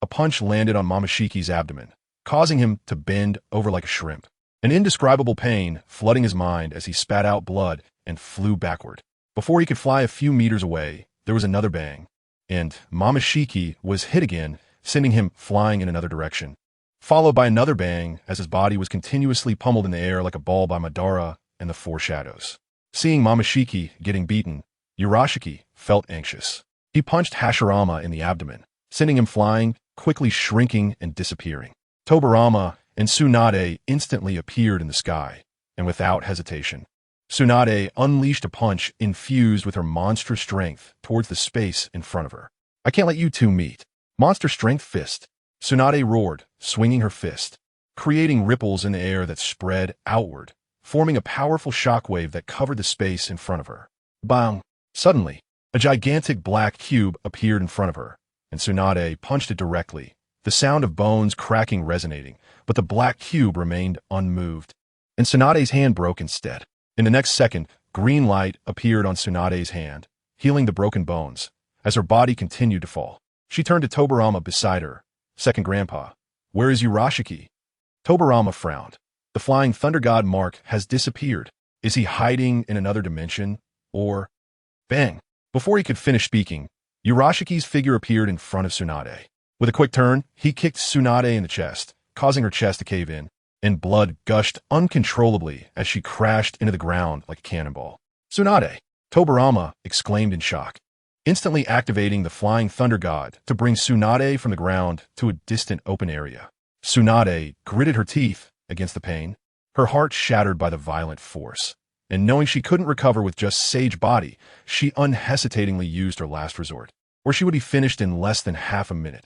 A punch landed on Momoshiki's abdomen, causing him to bend over like a shrimp. An indescribable pain flooding his mind as he spat out blood and flew backward. Before he could fly a few meters away, there was another bang, and Momoshiki was hit again, sending him flying in another direction, followed by another bang as his body was continuously pummeled in the air like a ball by Madara and the 4 shadows. Seeing Momoshiki getting beaten, Urashiki felt anxious. He punched Hashirama in the abdomen, sending him flying, quickly shrinking and disappearing. Tobirama and Tsunade instantly appeared in the sky, and without hesitation, Tsunade unleashed a punch infused with her monster strength towards the space in front of her. I can't let you two meet. Monster strength fist. Tsunade roared, swinging her fist, creating ripples in the air that spread outward, forming a powerful shockwave that covered the space in front of her. Bang! Suddenly, a gigantic black cube appeared in front of her, and Tsunade punched it directly, the sound of bones cracking resonating, but the black cube remained unmoved, and Tsunade's hand broke instead. In the next second, green light appeared on Tsunade's hand, healing the broken bones, as her body continued to fall. She turned to Tobirama beside her. Second Grandpa, where is Urashiki? Tobirama frowned. The Flying Thunder God mark has disappeared. Is he hiding in another dimension? Or... Bang! Before he could finish speaking, Urashiki's figure appeared in front of Tsunade. With a quick turn, he kicked Tsunade in the chest, causing her chest to cave in, and blood gushed uncontrollably as she crashed into the ground like a cannonball. Tsunade! Tobirama exclaimed in shock, instantly activating the Flying Thunder God to bring Tsunade from the ground to a distant open area. Tsunade gritted her teeth against the pain, her heart shattered by the violent force, and knowing she couldn't recover with just Sage Body, she unhesitatingly used her last resort, or she would be finished in less than half a minute.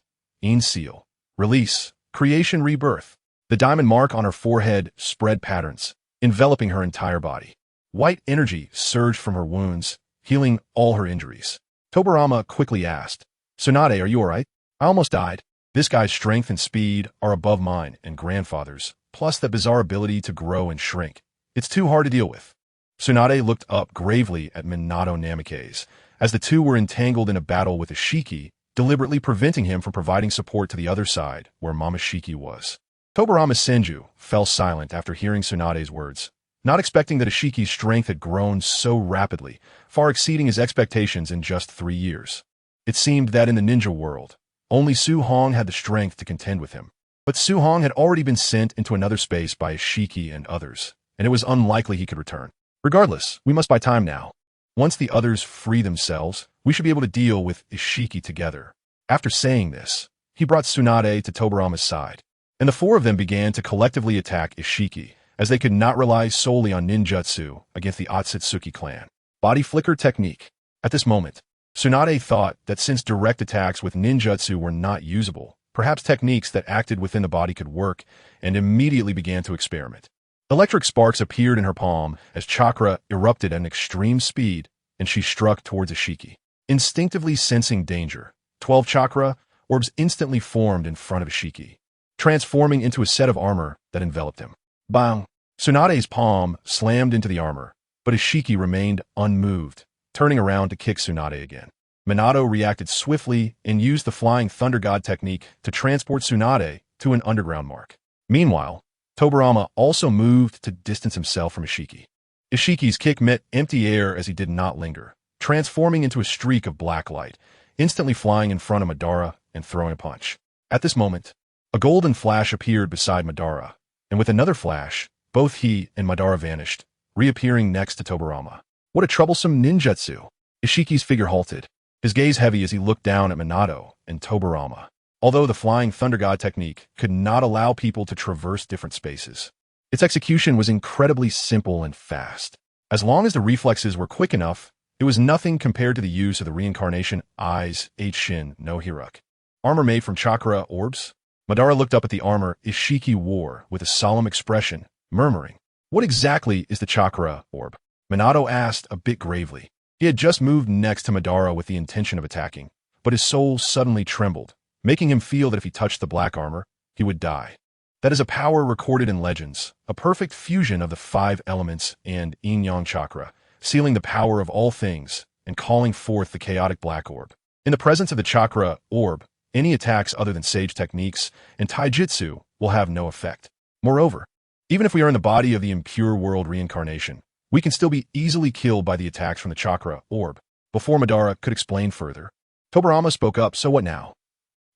Seal. Release. Creation Rebirth. The diamond mark on her forehead spread patterns, enveloping her entire body. White energy surged from her wounds, healing all her injuries. Tobirama quickly asked, Tsunade, are you alright? I almost died. This guy's strength and speed are above mine and grandfather's, plus that bizarre ability to grow and shrink. It's too hard to deal with. Tsunade looked up gravely at Minato Namikaze, as the two were entangled in a battle with Ishiki, deliberately preventing him from providing support to the other side, where Momoshiki was. Tobirama Senju fell silent after hearing Tsunade's words, not expecting that Ishiki's strength had grown so rapidly, far exceeding his expectations in just 3 years. It seemed that in the ninja world, only Su Hong had the strength to contend with him. But Su Hong had already been sent into another space by Ishiki and others, and it was unlikely he could return. Regardless, we must buy time now. Once the others free themselves, we should be able to deal with Ishiki together. After saying this, he brought Tsunade to Tobirama's side, and the four of them began to collectively attack Ishiki, as they could not rely solely on ninjutsu against the Otsutsuki clan. Body flicker technique. At this moment, Tsunade thought that since direct attacks with ninjutsu were not usable, perhaps techniques that acted within the body could work, and immediately began to experiment. Electric sparks appeared in her palm as chakra erupted at an extreme speed, and she struck towards Ishiki. Instinctively sensing danger, 12 chakra orbs instantly formed in front of Ishiki, transforming into a set of armor that enveloped him. Bang! Tsunade's palm slammed into the armor, but Ishiki remained unmoved, turning around to kick Tsunade again. Minato reacted swiftly and used the Flying Thunder God technique to transport Tsunade to an underground mark. Meanwhile, Tobirama also moved to distance himself from Ishiki. Ishiki's kick met empty air as he did not linger, transforming into a streak of black light, instantly flying in front of Madara and throwing a punch. At this moment, a golden flash appeared beside Madara, and with another flash, both he and Madara vanished, reappearing next to Tobirama. What a troublesome ninjutsu! Ishiki's figure halted, his gaze heavy as he looked down at Minato and Tobirama. Although the Flying Thunder God technique could not allow people to traverse different spaces, its execution was incredibly simple and fast. As long as the reflexes were quick enough, it was nothing compared to the use of the reincarnation Eyes Shin no Hiruk. Armor made from chakra orbs? Madara looked up at the armor Ishiki wore with a solemn expression, murmuring, "What exactly is the chakra orb?" Minato asked a bit gravely. He had just moved next to Madara with the intention of attacking, but his soul suddenly trembled, making him feel that if he touched the black armor, he would die. That is a power recorded in legends, a perfect fusion of the 5 elements and yin-yang chakra, sealing the power of all things and calling forth the chaotic black orb. In the presence of the chakra orb, any attacks other than sage techniques and taijutsu will have no effect. Moreover, even if we are in the body of the impure world reincarnation, we can still be easily killed by the attacks from the chakra orb. Before Madara could explain further, Tobirama spoke up, "So what now?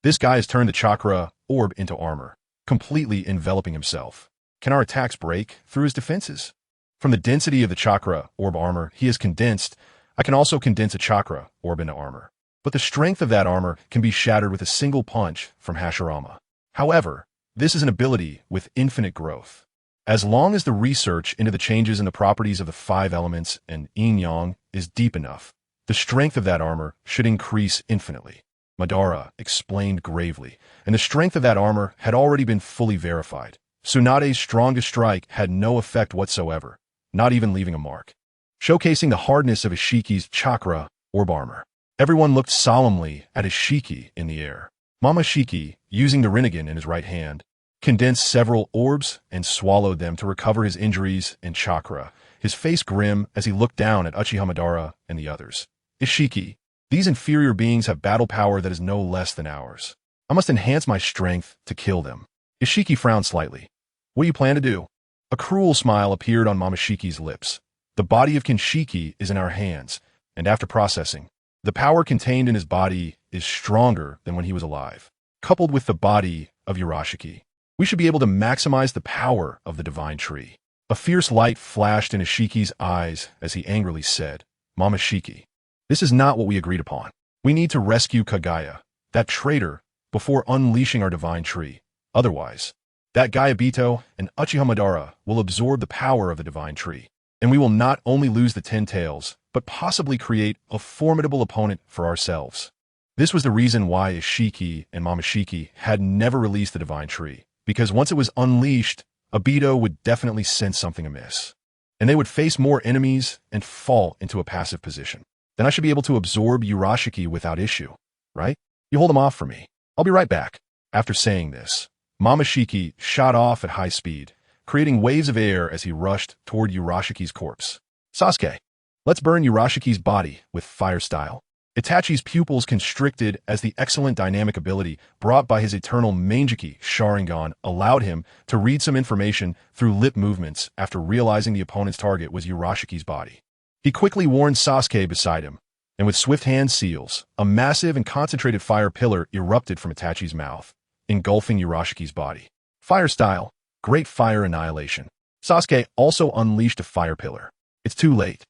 This guy has turned the chakra orb into armor, completely enveloping himself. Can our attacks break through his defenses? From the density of the chakra orb armor he has condensed, I can also condense a chakra orb into armor. But the strength of that armor can be shattered with a single punch from Hashirama. However, this is an ability with infinite growth. As long as the research into the changes in the properties of the 5 elements and yin-yang is deep enough, the strength of that armor should increase infinitely." Madara explained gravely, and the strength of that armor had already been fully verified. Tsunade's strongest strike had no effect whatsoever, not even leaving a mark, showcasing the hardness of Ishiki's chakra orb armor. Everyone looked solemnly at Ishiki in the air. Momoshiki, using the Rinnegan in his right hand, condensed several orbs and swallowed them to recover his injuries and chakra, his face grim as he looked down at Uchiha Madara and the others. "Ishiki, these inferior beings have battle power that is no less than ours. I must enhance my strength to kill them." Ishiki frowned slightly. "What do you plan to do?" A cruel smile appeared on Momoshiki's lips. "The body of Kinshiki is in our hands, and after processing, the power contained in his body is stronger than when he was alive. Coupled with the body of Urashiki, we should be able to maximize the power of the divine tree." A fierce light flashed in Ishiki's eyes as he angrily said, "Momoshiki, this is not what we agreed upon. We need to rescue Kagaya, that traitor, before unleashing our divine tree. Otherwise, that Gyabito and Uchiha Madara will absorb the power of the divine tree, and we will not only lose the 10 tails, but possibly create a formidable opponent for ourselves." This was the reason why Ishiki and Momoshiki had never released the divine tree, because once it was unleashed, Obito would definitely sense something amiss, and they would face more enemies and fall into a passive position. Then I should be able to absorb Urashiki without issue, right? You hold him off for me. I'll be right back. After saying this, Momoshiki shot off at high speed, creating waves of air as he rushed toward Urashiki's corpse. "Sasuke, Let's burn Urashiki's body with fire style. Itachi's pupils constricted as the excellent dynamic ability brought by his eternal Mangeki Sharingan allowed him to read some information through lip movements after realizing the opponent's target was Urashiki's body. He quickly warned Sasuke beside him, and with swift hand seals, a massive and concentrated fire pillar erupted from Itachi's mouth, engulfing Urashiki's body. Fire style, great fire annihilation. Sasuke also unleashed a fire pillar. It's too late.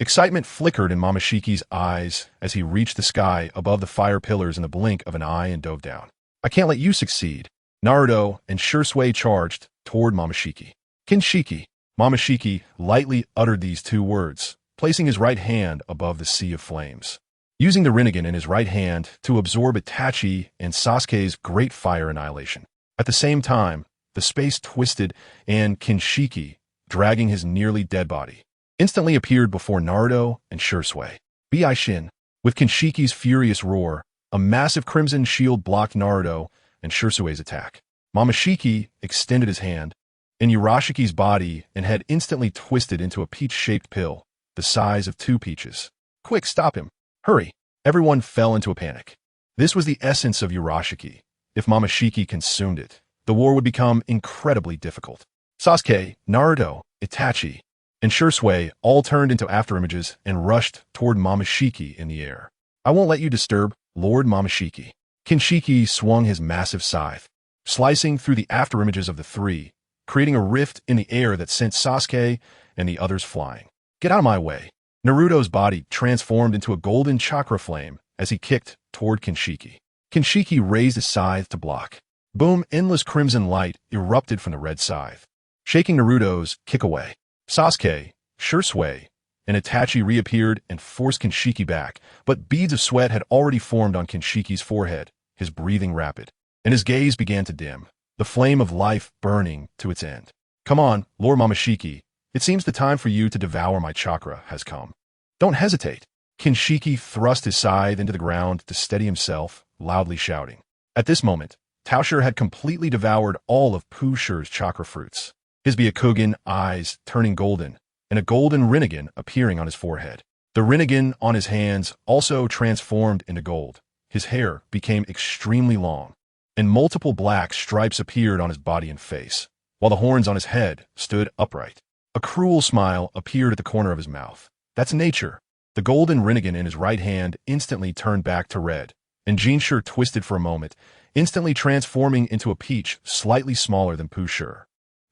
Excitement flickered in Momoshiki's eyes as he reached the sky above the fire pillars in the blink of an eye and dove down. I can't let you succeed. Naruto and Shursui charged toward Momoshiki. Kinshiki. Momoshiki lightly uttered these two words, placing his right hand above the sea of flames. Using the Rinnegan in his right hand to absorb Itachi and Sasuke's great fire annihilation. At the same time, the space twisted and Kinshiki, dragging his nearly dead body, instantly appeared before Naruto and Shursui. Bi-Shin. With Kinshiki's furious roar, a massive crimson shield blocked Naruto and Shursui's attack. Momoshiki extended his hand, and Urashiki's body and head instantly twisted into a peach-shaped pill, the size of 2 peaches. Quick, stop him. Hurry. Everyone fell into a panic. This was the essence of Urashiki. If Momoshiki consumed it, the war would become incredibly difficult. Sasuke, Naruto, Itachi, and Shursui all turned into afterimages and rushed toward Momoshiki in the air. I won't let you disturb Lord Momoshiki. Kinshiki swung his massive scythe, slicing through the afterimages of the 3, creating a rift in the air that sent Sasuke and the others flying. Get out of my way. Naruto's body transformed into a golden chakra flame as he kicked toward Kinshiki. Kinshiki raised his scythe to block. Boom, endless crimson light erupted from the red scythe, shaking Naruto's kick away. Sasuke, Shursui, and Itachi reappeared and forced Kinshiki back, but beads of sweat had already formed on Kinshiki's forehead, his breathing rapid, and his gaze began to dim, the flame of life burning to its end. Come on, Lord Momoshiki, it seems the time for you to devour my chakra has come. Don't hesitate. Kinshiki thrust his scythe into the ground to steady himself, loudly shouting. At this moment, Tauscher had completely devoured all of Pushur's chakra fruits, his Byakugan eyes turning golden, and a golden Rinnegan appearing on his forehead. The Rinnegan on his hands also transformed into gold. His hair became extremely long, and multiple black stripes appeared on his body and face, while the horns on his head stood upright. A cruel smile appeared at the corner of his mouth. That's nature. The golden Rinnegan in his right hand instantly turned back to red, and Jinshur twisted for a moment, instantly transforming into a peach slightly smaller than Pushur.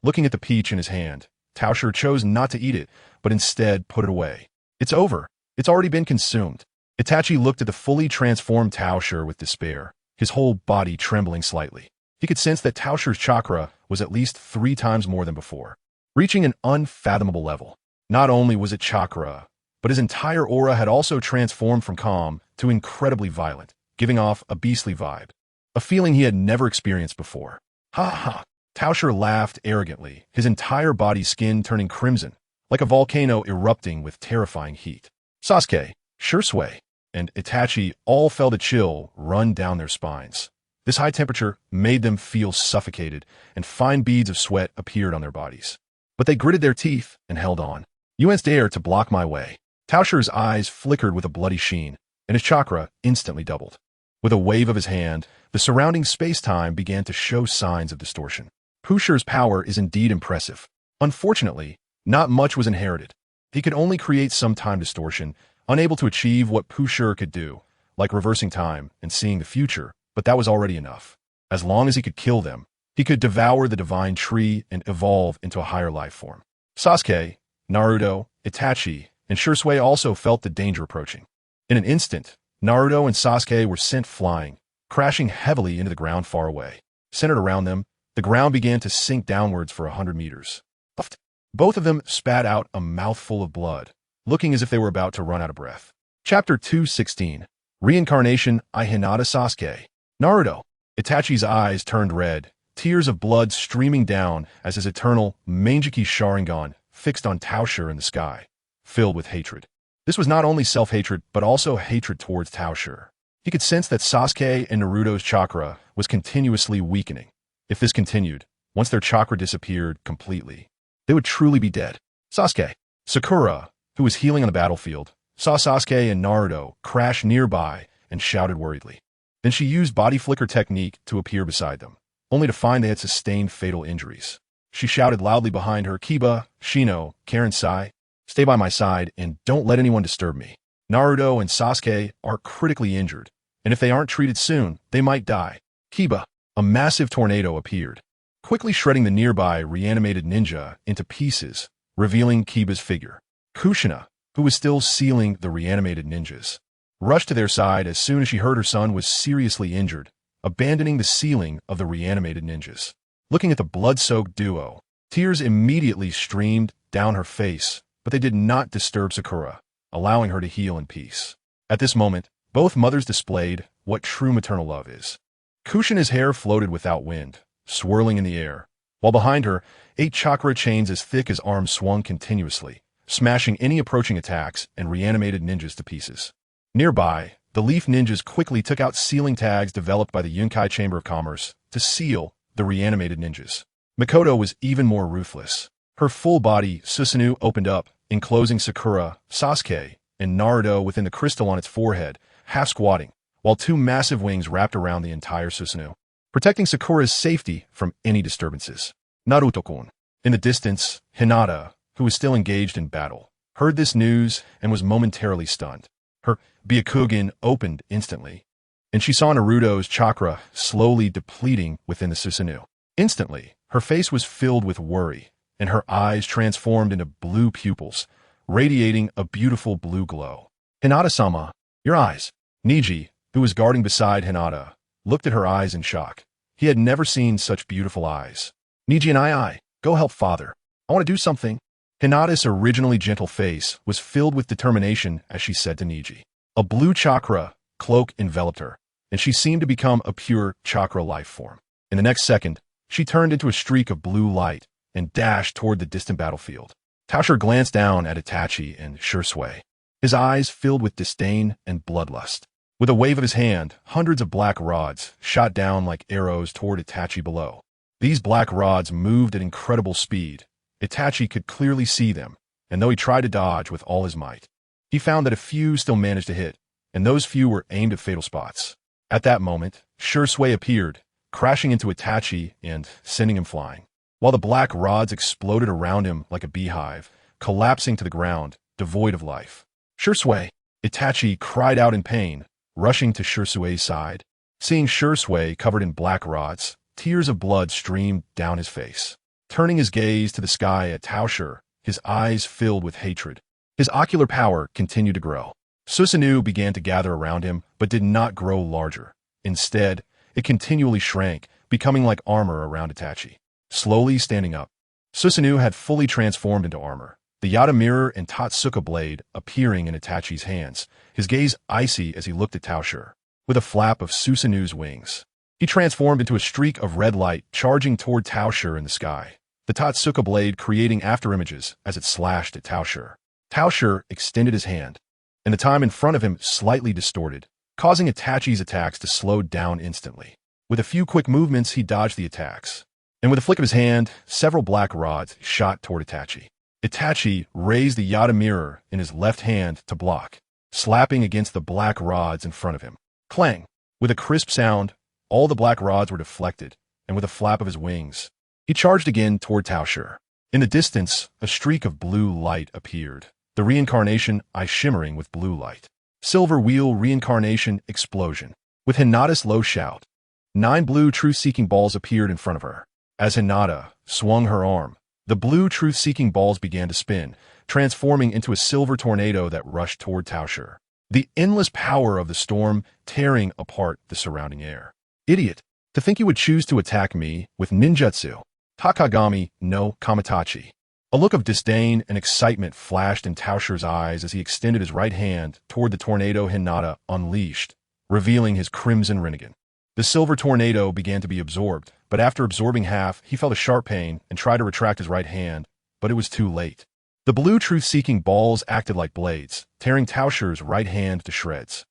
Looking at the peach in his hand, Tauscher chose not to eat it, but instead put it away. It's over. It's already been consumed. Itachi looked at the fully transformed Tauscher with despair, his whole body trembling slightly. He could sense that Tauscher's chakra was at least 3 times more than before, reaching an unfathomable level. Not only was it chakra, but his entire aura had also transformed from calm to incredibly violent, giving off a beastly vibe, a feeling he had never experienced before. Ha ha! Tauscher laughed arrogantly, his entire body skin turning crimson, like a volcano erupting with terrifying heat. Sasuke, Shursui, and Itachi all felt a chill run down their spines. This high temperature made them feel suffocated, and fine beads of sweat appeared on their bodies. But they gritted their teeth and held on. You dare to block my way. Tauscher's eyes flickered with a bloody sheen, and his chakra instantly doubled. With a wave of his hand, the surrounding space-time began to show signs of distortion. Pushur's power is indeed impressive. Unfortunately, not much was inherited. He could only create some time distortion, unable to achieve what Pushur could do, like reversing time and seeing the future, but that was already enough. As long as he could kill them, he could devour the divine tree and evolve into a higher life form. Sasuke, Naruto, Itachi, and Shursui also felt the danger approaching. In an instant, Naruto and Sasuke were sent flying, crashing heavily into the ground far away. Centered around them, the ground began to sink downwards for 100 meters. Both of them spat out a mouthful of blood, looking as if they were about to run out of breath. Chapter 216. Reincarnation I Hinata Sasuke. Naruto. Itachi's eyes turned red, tears of blood streaming down as his eternal Mangeki Sharingan fixed on Tauscher in the sky, filled with hatred. This was not only self-hatred, but also hatred towards Tauscher. He could sense that Sasuke and Naruto's chakra was continuously weakening. If this continued, once their chakra disappeared completely, they would truly be dead. Sasuke, Sakura, who was healing on the battlefield, saw Sasuke and Naruto crash nearby and shouted worriedly. Then she used body flicker technique to appear beside them, only to find they had sustained fatal injuries. She shouted loudly behind her, "Kiba, Shino, Karen Sai, stay by my side and don't let anyone disturb me. Naruto and Sasuke are critically injured, and if they aren't treated soon, they might die." Kiba, a massive tornado appeared, quickly shredding the nearby reanimated ninja into pieces, revealing Kiba's figure. Kushina, who was still sealing the reanimated ninjas, rushed to their side as soon as she heard her son was seriously injured, abandoning the sealing of the reanimated ninjas. Looking at the blood-soaked duo, tears immediately streamed down her face, but they did not disturb Sakura, allowing her to heal in peace. At this moment, both mothers displayed what true maternal love is. Kushina's hair floated without wind, swirling in the air, while behind her, 8 chakra chains as thick as arms swung continuously, smashing any approaching attacks and reanimated ninjas to pieces. Nearby, the Leaf Ninjas quickly took out sealing tags developed by the Yunkai Chamber of Commerce to seal the reanimated ninjas. Mikoto was even more ruthless. Her full body, Susanoo, opened up, enclosing Sakura, Sasuke, and Naruto within the crystal on its forehead, half squatting, while 2 massive wings wrapped around the entire Susanoo, protecting Sakura's safety from any disturbances. Naruto-kun. In the distance, Hinata, who was still engaged in battle, heard this news and was momentarily stunned. Her Byakugan opened instantly, and she saw Naruto's chakra slowly depleting within the Susanoo. Instantly, her face was filled with worry, and her eyes transformed into blue pupils, radiating a beautiful blue glow. "Hinata-sama, your eyes." Niji, who was guarding beside Hinata, looked at her eyes in shock. He had never seen such beautiful eyes. "Niji and I, go help father. I want to do something." Hinata's originally gentle face was filled with determination as she said to Niji. A blue chakra cloak enveloped her, and she seemed to become a pure chakra life form. In the next second, she turned into a streak of blue light and dashed toward the distant battlefield. Tauscher glanced down at Itachi and Shursui, his eyes filled with disdain and bloodlust. With a wave of his hand, hundreds of black rods shot down like arrows toward Itachi below. These black rods moved at incredible speed. Itachi could clearly see them, and though he tried to dodge with all his might, he found that a few still managed to hit, and those few were aimed at fatal spots. At that moment, Shursui appeared, crashing into Itachi and sending him flying, while the black rods exploded around him like a beehive, collapsing to the ground, devoid of life. "Shursui!" Itachi cried out in pain, rushing to Shursui's side. Seeing Shursui covered in black rods, tears of blood streamed down his face. Turning his gaze to the sky at Tauscher, his eyes filled with hatred. His ocular power continued to grow. Susanoo began to gather around him, but did not grow larger. Instead, it continually shrank, becoming like armor around Itachi. Slowly standing up, Susanoo had fully transformed into armor, the Yata mirror and Totsuka blade appearing in Itachi's hands, his gaze icy as he looked at Tauscher. With a flap of Susanoo's wings, he transformed into a streak of red light charging toward Tauscher in the sky, the Totsuka blade creating afterimages as it slashed at Tauscher. Tauscher extended his hand, and the time in front of him slightly distorted, causing Itachi's attacks to slow down instantly. With a few quick movements, he dodged the attacks, and with a flick of his hand, several black rods shot toward Itachi. Itachi raised the Yata mirror in his left hand to block, slapping against the black rods in front of him. Clang! With a crisp sound, all the black rods were deflected, and with a flap of his wings, he charged again toward Tauscher. In the distance, a streak of blue light appeared, the reincarnation eye shimmering with blue light. Silver wheel reincarnation explosion. With Hinata's low shout, 9 blue truth-seeking balls appeared in front of her. As Hinata swung her arm, the blue truth-seeking balls began to spin, transforming into a silver tornado that rushed toward Tauscher. The endless power of the storm tearing apart the surrounding air. "Idiot! To think you would choose to attack me with ninjutsu. Takagami no Kamitachi." A look of disdain and excitement flashed in Tauscher's eyes as he extended his right hand toward the tornado Hinata unleashed, revealing his crimson Rinnegan. The silver tornado began to be absorbed, but after absorbing half, he felt a sharp pain and tried to retract his right hand, but it was too late. The blue truth-seeking balls acted like blades, tearing Tauscher's right hand to shreds.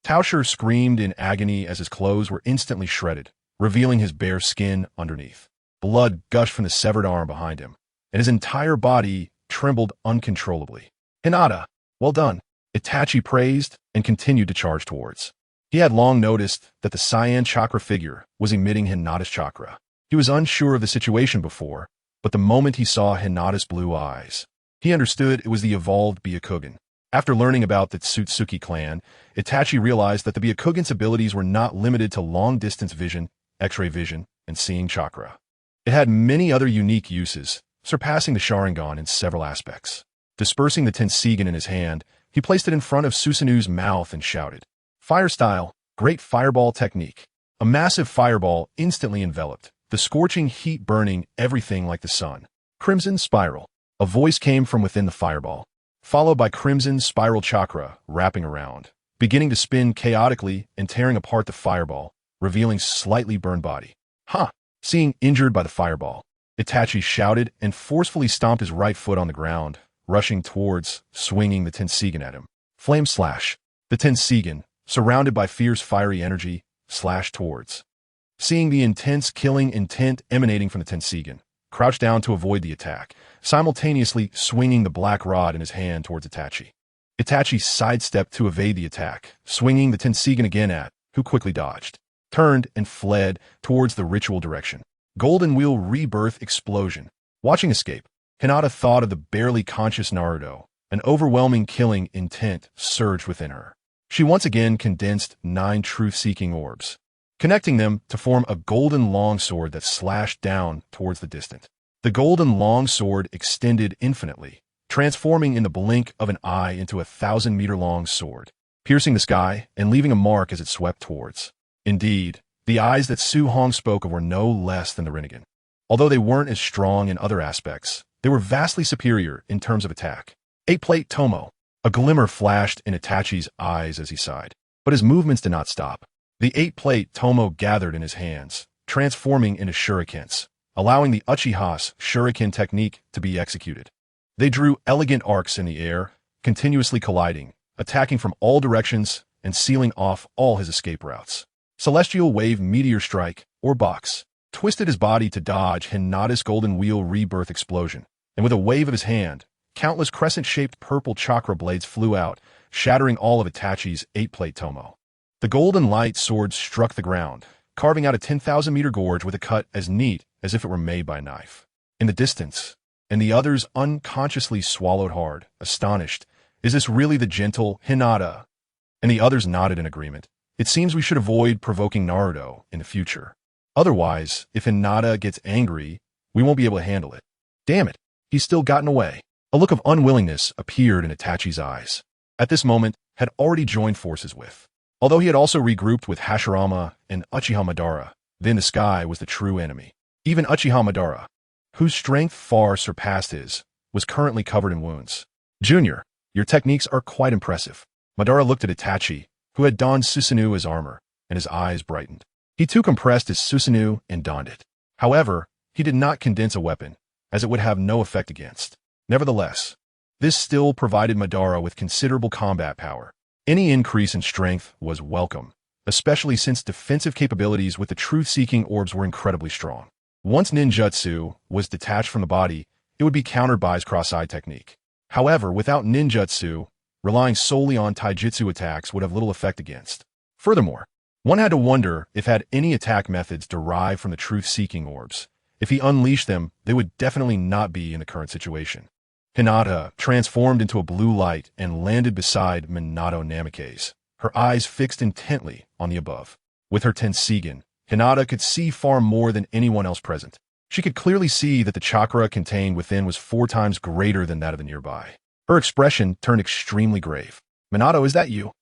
Tauscher screamed in agony as his clothes were instantly shredded, revealing his bare skin underneath. Blood gushed from the severed arm behind him, and his entire body trembled uncontrollably. "Hinata, well done," Itachi praised and continued to charge towards. He had long noticed that the cyan chakra figure was emitting Hinata's chakra. He was unsure of the situation before, but the moment he saw Hinata's blue eyes, he understood it was the evolved Byakugan. After learning about the Tsutsuki clan, Itachi realized that the Byakugan's abilities were not limited to long-distance vision, X-ray vision, and seeing chakra. It had many other unique uses, surpassing the Sharingan in several aspects. Dispersing the Tensigen in his hand, he placed it in front of Susanu's mouth and shouted, "Fire style, great fireball technique." A massive fireball instantly enveloped, the scorching heat burning everything like the sun. Crimson spiral. A voice came from within the fireball, followed by crimson spiral chakra wrapping around, beginning to spin chaotically and tearing apart the fireball, revealing slightly burned body. "Ha!" Seeing injured by the fireball, Itachi shouted and forcefully stomped his right foot on the ground, rushing towards, swinging the Tensigen at him. Flame slash. The Tensigen, surrounded by fierce fiery energy, slashed towards. Seeing the intense killing intent emanating from the Tensigen, crouched down to avoid the attack, simultaneously swinging the black rod in his hand towards Itachi. Itachi sidestepped to evade the attack, swinging the Tensigen again at, who quickly dodged, turned, and fled towards the ritual direction. Golden Wheel Rebirth Explosion. Watching escape, Hinata thought of the barely conscious Naruto. An overwhelming killing intent surged within her. She once again condensed 9 truth-seeking orbs, connecting them to form a golden longsword that slashed down towards the distant. The golden longsword extended infinitely, transforming in the blink of an eye into a 1,000-meter-long sword, piercing the sky and leaving a mark as it swept towards. Indeed, the eyes that Su Hong spoke of were no less than the Rinnegan. Although they weren't as strong in other aspects, they were vastly superior in terms of attack. 8-plate Tomo. A glimmer flashed in Itachi's eyes as he sighed, but his movements did not stop. The 8-plate Tomo gathered in his hands, transforming into shurikens, allowing the Uchiha's shuriken technique to be executed. They drew elegant arcs in the air, continuously colliding, attacking from all directions and sealing off all his escape routes. Celestial Wave Meteor Strike, or Box, twisted his body to dodge Hinata's Golden Wheel Rebirth Explosion, and with a wave of his hand, countless crescent-shaped purple chakra blades flew out, shattering all of Itachi's 8-plate Tomo. The golden light sword struck the ground, carving out a 10,000-meter gorge with a cut as neat as if it were made by a knife. In the distance, and the others unconsciously swallowed hard, astonished. "Is this really the gentle Hinata?" And the others nodded in agreement. "It seems we should avoid provoking Naruto in the future. Otherwise, if Hinata gets angry, we won't be able to handle it. Damn it, he's still gotten away." A look of unwillingness appeared in Itachi's eyes. At this moment, had already joined forces with. Although he had also regrouped with Hashirama and Uchiha Madara, then the sky was the true enemy. Even Uchiha Madara, whose strength far surpassed his, was currently covered in wounds. "Junior, your techniques are quite impressive." Madara looked at Itachi, who had donned Susanoo as armor, and his eyes brightened. He too compressed his Susanoo and donned it. However, he did not condense a weapon, as it would have no effect against. Nevertheless, this still provided Madara with considerable combat power. Any increase in strength was welcome, especially since defensive capabilities with the truth-seeking orbs were incredibly strong. Once ninjutsu was detached from the body, it would be countered by his cross-eye technique. However, without ninjutsu, relying solely on taijutsu attacks would have little effect against. Furthermore, one had to wonder if had any attack methods derived from the truth-seeking orbs. If he unleashed them, they would definitely not be in the current situation. Hinata transformed into a blue light and landed beside Minato Namikaze, her eyes fixed intently on the above. With her Tensigen, Hinata could see far more than anyone else present. She could clearly see that the chakra contained within was 4 times greater than that of the nearby. Her expression turned extremely grave. "Minato, is that you?"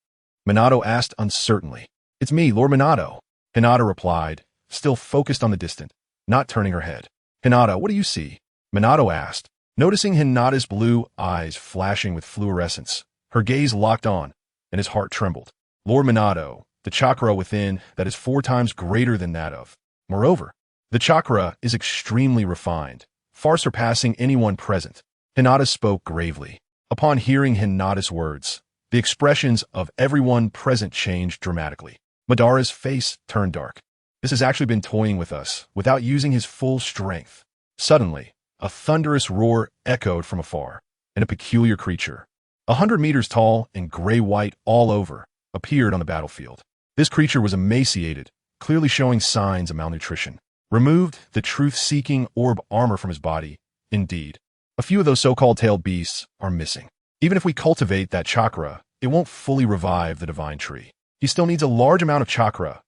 Minato asked uncertainly. "It's me, Lord Minato," Hinata replied, still focused on the distant, not turning her head. "Hinata, what do you see?" Minato asked, noticing Hinata's blue eyes flashing with fluorescence. Her gaze locked on, and his heart trembled. "Lord Minato, the chakra within that is 4 times greater than that of. Moreover, the chakra is extremely refined, far surpassing anyone present." Hinata spoke gravely. Upon hearing Hinata's words, the expressions of everyone present changed dramatically. Madara's face turned dark. This has actually been toying with us, without using his full strength. Suddenly, a thunderous roar echoed from afar, and a peculiar creature, 100 meters tall and gray-white all over, appeared on the battlefield. This creature was emaciated, clearly showing signs of malnutrition. Removed the truth-seeking orb armor from his body. Indeed, a few of those so-called tailed beasts are missing. Even if we cultivate that chakra, it won't fully revive the divine tree. He still needs a large amount of chakra.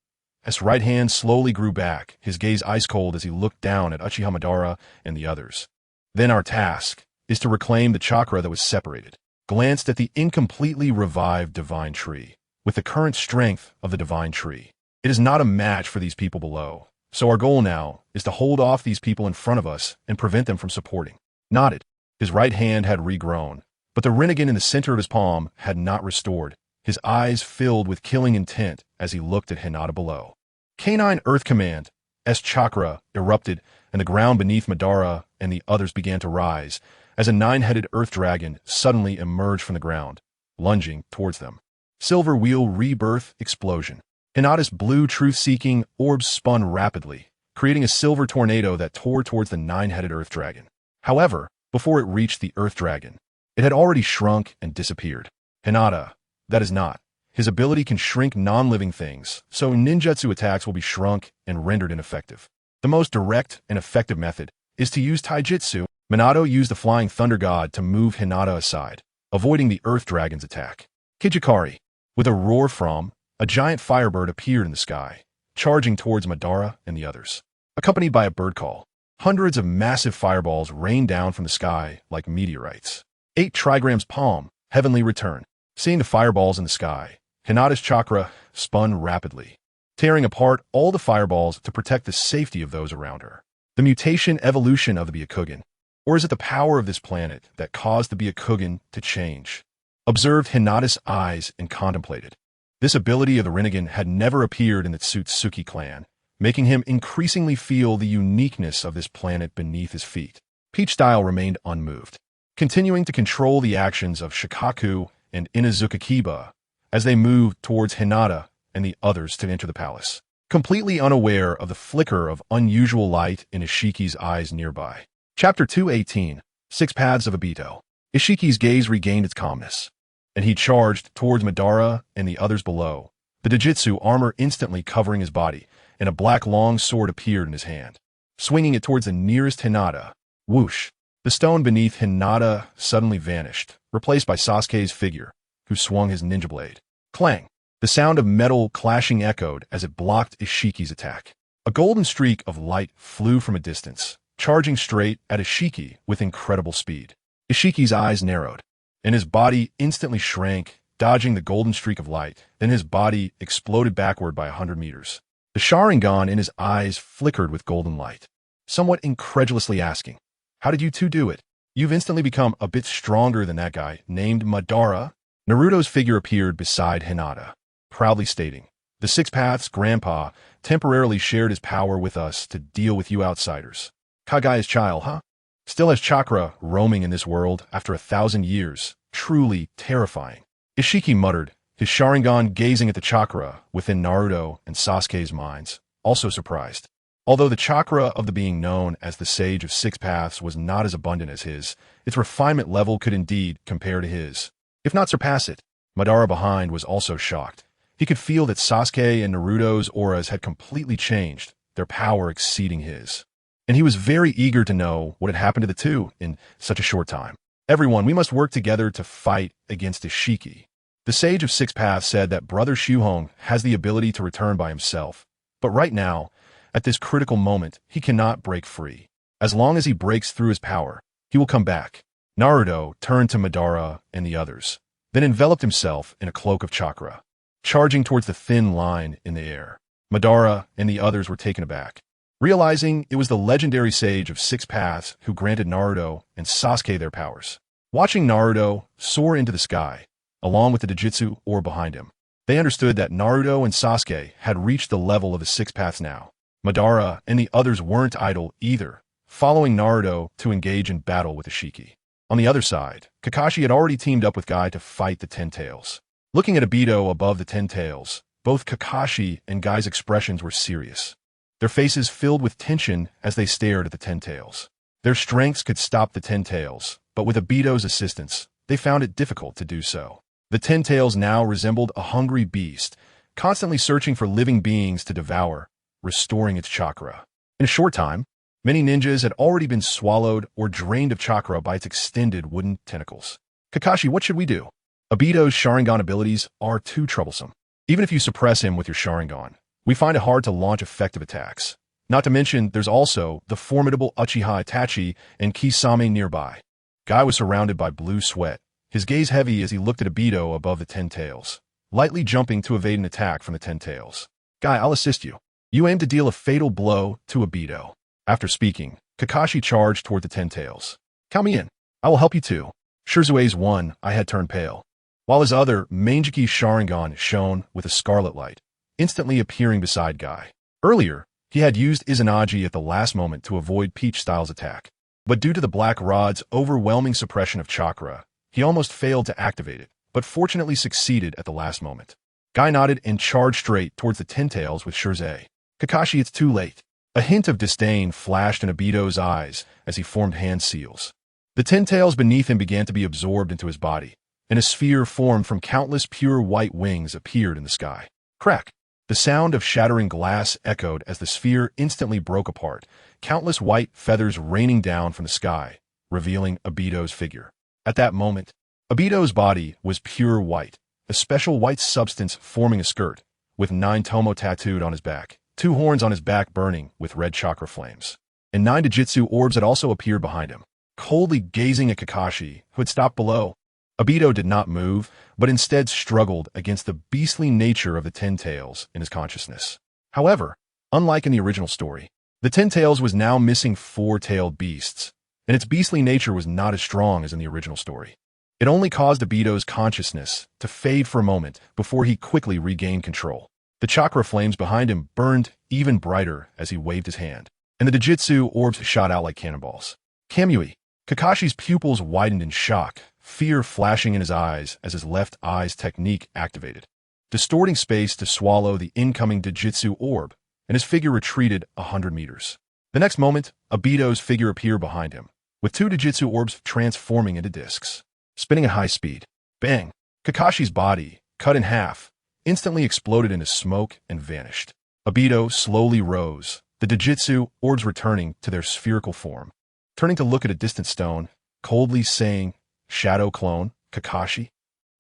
His right hand slowly grew back, his gaze ice-cold as he looked down at Uchiha Madara and the others. Then our task is to reclaim the chakra that was separated. Glanced at the incompletely revived divine tree. With the current strength of the divine tree, it is not a match for these people below. So our goal now is to hold off these people in front of us and prevent them from supporting. Nodded. His right hand had regrown, but the Rinnegan in the center of his palm had not restored. His eyes filled with killing intent as he looked at Hinata below. Canine Earth Command, S chakra erupted, and the ground beneath Madara and the others began to rise, as a 9-headed earth dragon suddenly emerged from the ground, lunging towards them. Silver wheel rebirth explosion. Hinata's blue truth-seeking orbs spun rapidly, creating a silver tornado that tore towards the 9-headed earth dragon. However, before it reached the earth dragon, it had already shrunk and disappeared. Hinata, that is not. His ability can shrink non-living things, so ninjutsu attacks will be shrunk and rendered ineffective. The most direct and effective method is to use taijutsu. Minato used the flying thunder god to move Hinata aside, avoiding the earth dragon's attack. Kijikari, with a roar from, a giant firebird appeared in the sky, charging towards Madara and the others. Accompanied by a bird call, hundreds of massive fireballs rained down from the sky like meteorites. 8 trigrams palm, heavenly return. Seeing the fireballs in the sky, Hinata's chakra spun rapidly, tearing apart all the fireballs to protect the safety of those around her. The mutation evolution of the Byakugan. Or is it the power of this planet that caused the Byakugan to change? Observed Hinata's eyes and contemplated. This ability of the Rinnegan had never appeared in the Tsutsuki clan, making him increasingly feel the uniqueness of this planet beneath his feet. Peach Style remained unmoved, continuing to control the actions of Shikaku and Inuzuka Kiba as they moved towards Hinata and the others to enter the palace, completely unaware of the flicker of unusual light in Ishiki's eyes nearby. Chapter 218, 6 Paths of Obito. Ishiki's gaze regained its calmness, and he charged towards Madara and the others below, the Dojutsu armor instantly covering his body, and a black long sword appeared in his hand. Swinging it towards the nearest Hinata, whoosh, the stone beneath Hinata suddenly vanished, replaced by Sasuke's figure, who swung his ninja blade. Clang! The sound of metal clashing echoed as it blocked Ishiki's attack. A golden streak of light flew from a distance, charging straight at Ishiki with incredible speed. Ishiki's eyes narrowed, and his body instantly shrank, dodging the golden streak of light. Then his body exploded backward by 100 meters. The Sharingan in his eyes flickered with golden light, somewhat incredulously asking, "How did you two do it? You've instantly become a bit stronger than that guy named Madara." Naruto's figure appeared beside Hinata, proudly stating, "The 6 Paths grandpa temporarily shared his power with us to deal with you outsiders. Kage's child, huh? Still has chakra roaming in this world after 1,000 years. Truly terrifying." Ishiki muttered, his Sharingan gazing at the chakra within Naruto and Sasuke's minds, also surprised. Although the chakra of the being known as the Sage of 6 Paths was not as abundant as his, its refinement level could indeed compare to his, if not surpass it. Madara behind was also shocked. He could feel that Sasuke and Naruto's auras had completely changed, their power exceeding his. And he was very eager to know what had happened to the two in such a short time. "Everyone, we must work together to fight against Ishiki." The Sage of 6 Paths said that Brother Shuhong has the ability to return by himself, but right now, at this critical moment, he cannot break free. As long as he breaks through his power, he will come back. Naruto turned to Madara and the others, then enveloped himself in a cloak of chakra, charging towards the thin line in the air. Madara and the others were taken aback, realizing it was the legendary Sage of 6 Paths who granted Naruto and Sasuke their powers. Watching Naruto soar into the sky, along with the Dojutsu orb behind him, they understood that Naruto and Sasuke had reached the level of the 6 Paths now. Madara and the others weren't idle either, following Naruto to engage in battle with Ishiki. On the other side, Kakashi had already teamed up with Guy to fight the Ten Tails. Looking at Obito above the Ten Tails, both Kakashi and Guy's expressions were serious, their faces filled with tension as they stared at the Ten Tails. Their strengths could stop the Ten Tails, but with Obito's assistance, they found it difficult to do so. The Ten Tails now resembled a hungry beast, constantly searching for living beings to devour, restoring its chakra. In a short time, many ninjas had already been swallowed or drained of chakra by its extended wooden tentacles. Kakashi, what should we do? Obito's Sharingan abilities are too troublesome. Even if you suppress him with your Sharingan, we find it hard to launch effective attacks. Not to mention, there's also the formidable Uchiha Itachi and Kisame nearby. Guy was surrounded by blue sweat, his gaze heavy as he looked at Obito above the Ten Tails, lightly jumping to evade an attack from the Ten Tails. Guy, I'll assist you. You aim to deal a fatal blow to Obito. After speaking, Kakashi charged toward the Ten Tails. Count me in. I will help you too. Shirzue's one eye had turned pale, while his other, Mangekyou Sharingan, shone with a scarlet light, instantly appearing beside Guy. Earlier, he had used Izanagi at the last moment to avoid Peach-Styles' attack, but due to the Black Rod's overwhelming suppression of chakra, he almost failed to activate it, but fortunately succeeded at the last moment. Guy nodded and charged straight towards the Ten Tails with Shirzue. Kakashi, it's too late. A hint of disdain flashed in Obito's eyes as he formed hand seals. The Ten Tails beneath him began to be absorbed into his body, and a sphere formed from countless pure white wings appeared in the sky. Crack! The sound of shattering glass echoed as the sphere instantly broke apart, countless white feathers raining down from the sky, revealing Obito's figure. At that moment, Obito's body was pure white, a special white substance forming a skirt, with 9 tomo tattooed on his back, 2 horns on his back burning with red chakra flames, and 9 ninjutsu orbs had also appeared behind him. Coldly gazing at Kakashi, who had stopped below, Obito did not move, but instead struggled against the beastly nature of the Ten Tails in his consciousness. However, unlike in the original story, the Ten Tails was now missing 4-tailed beasts, and its beastly nature was not as strong as in the original story. It only caused Obito's consciousness to fade for a moment before he quickly regained control. The chakra flames behind him burned even brighter as he waved his hand, and the ninjutsu orbs shot out like cannonballs. Kamui! Kakashi's pupils widened in shock, fear flashing in his eyes as his left eye's technique activated, distorting space to swallow the incoming ninjutsu orb, and his figure retreated 100 meters. The next moment, Obito's figure appeared behind him, with 2 ninjutsu orbs transforming into discs. Spinning at high speed. Bang! Kakashi's body, cut in half, instantly exploded into smoke and vanished. Obito slowly rose, the ninjutsu orbs returning to their spherical form. Turning to look at a distant stone, coldly saying, "Shadow clone, Kakashi?"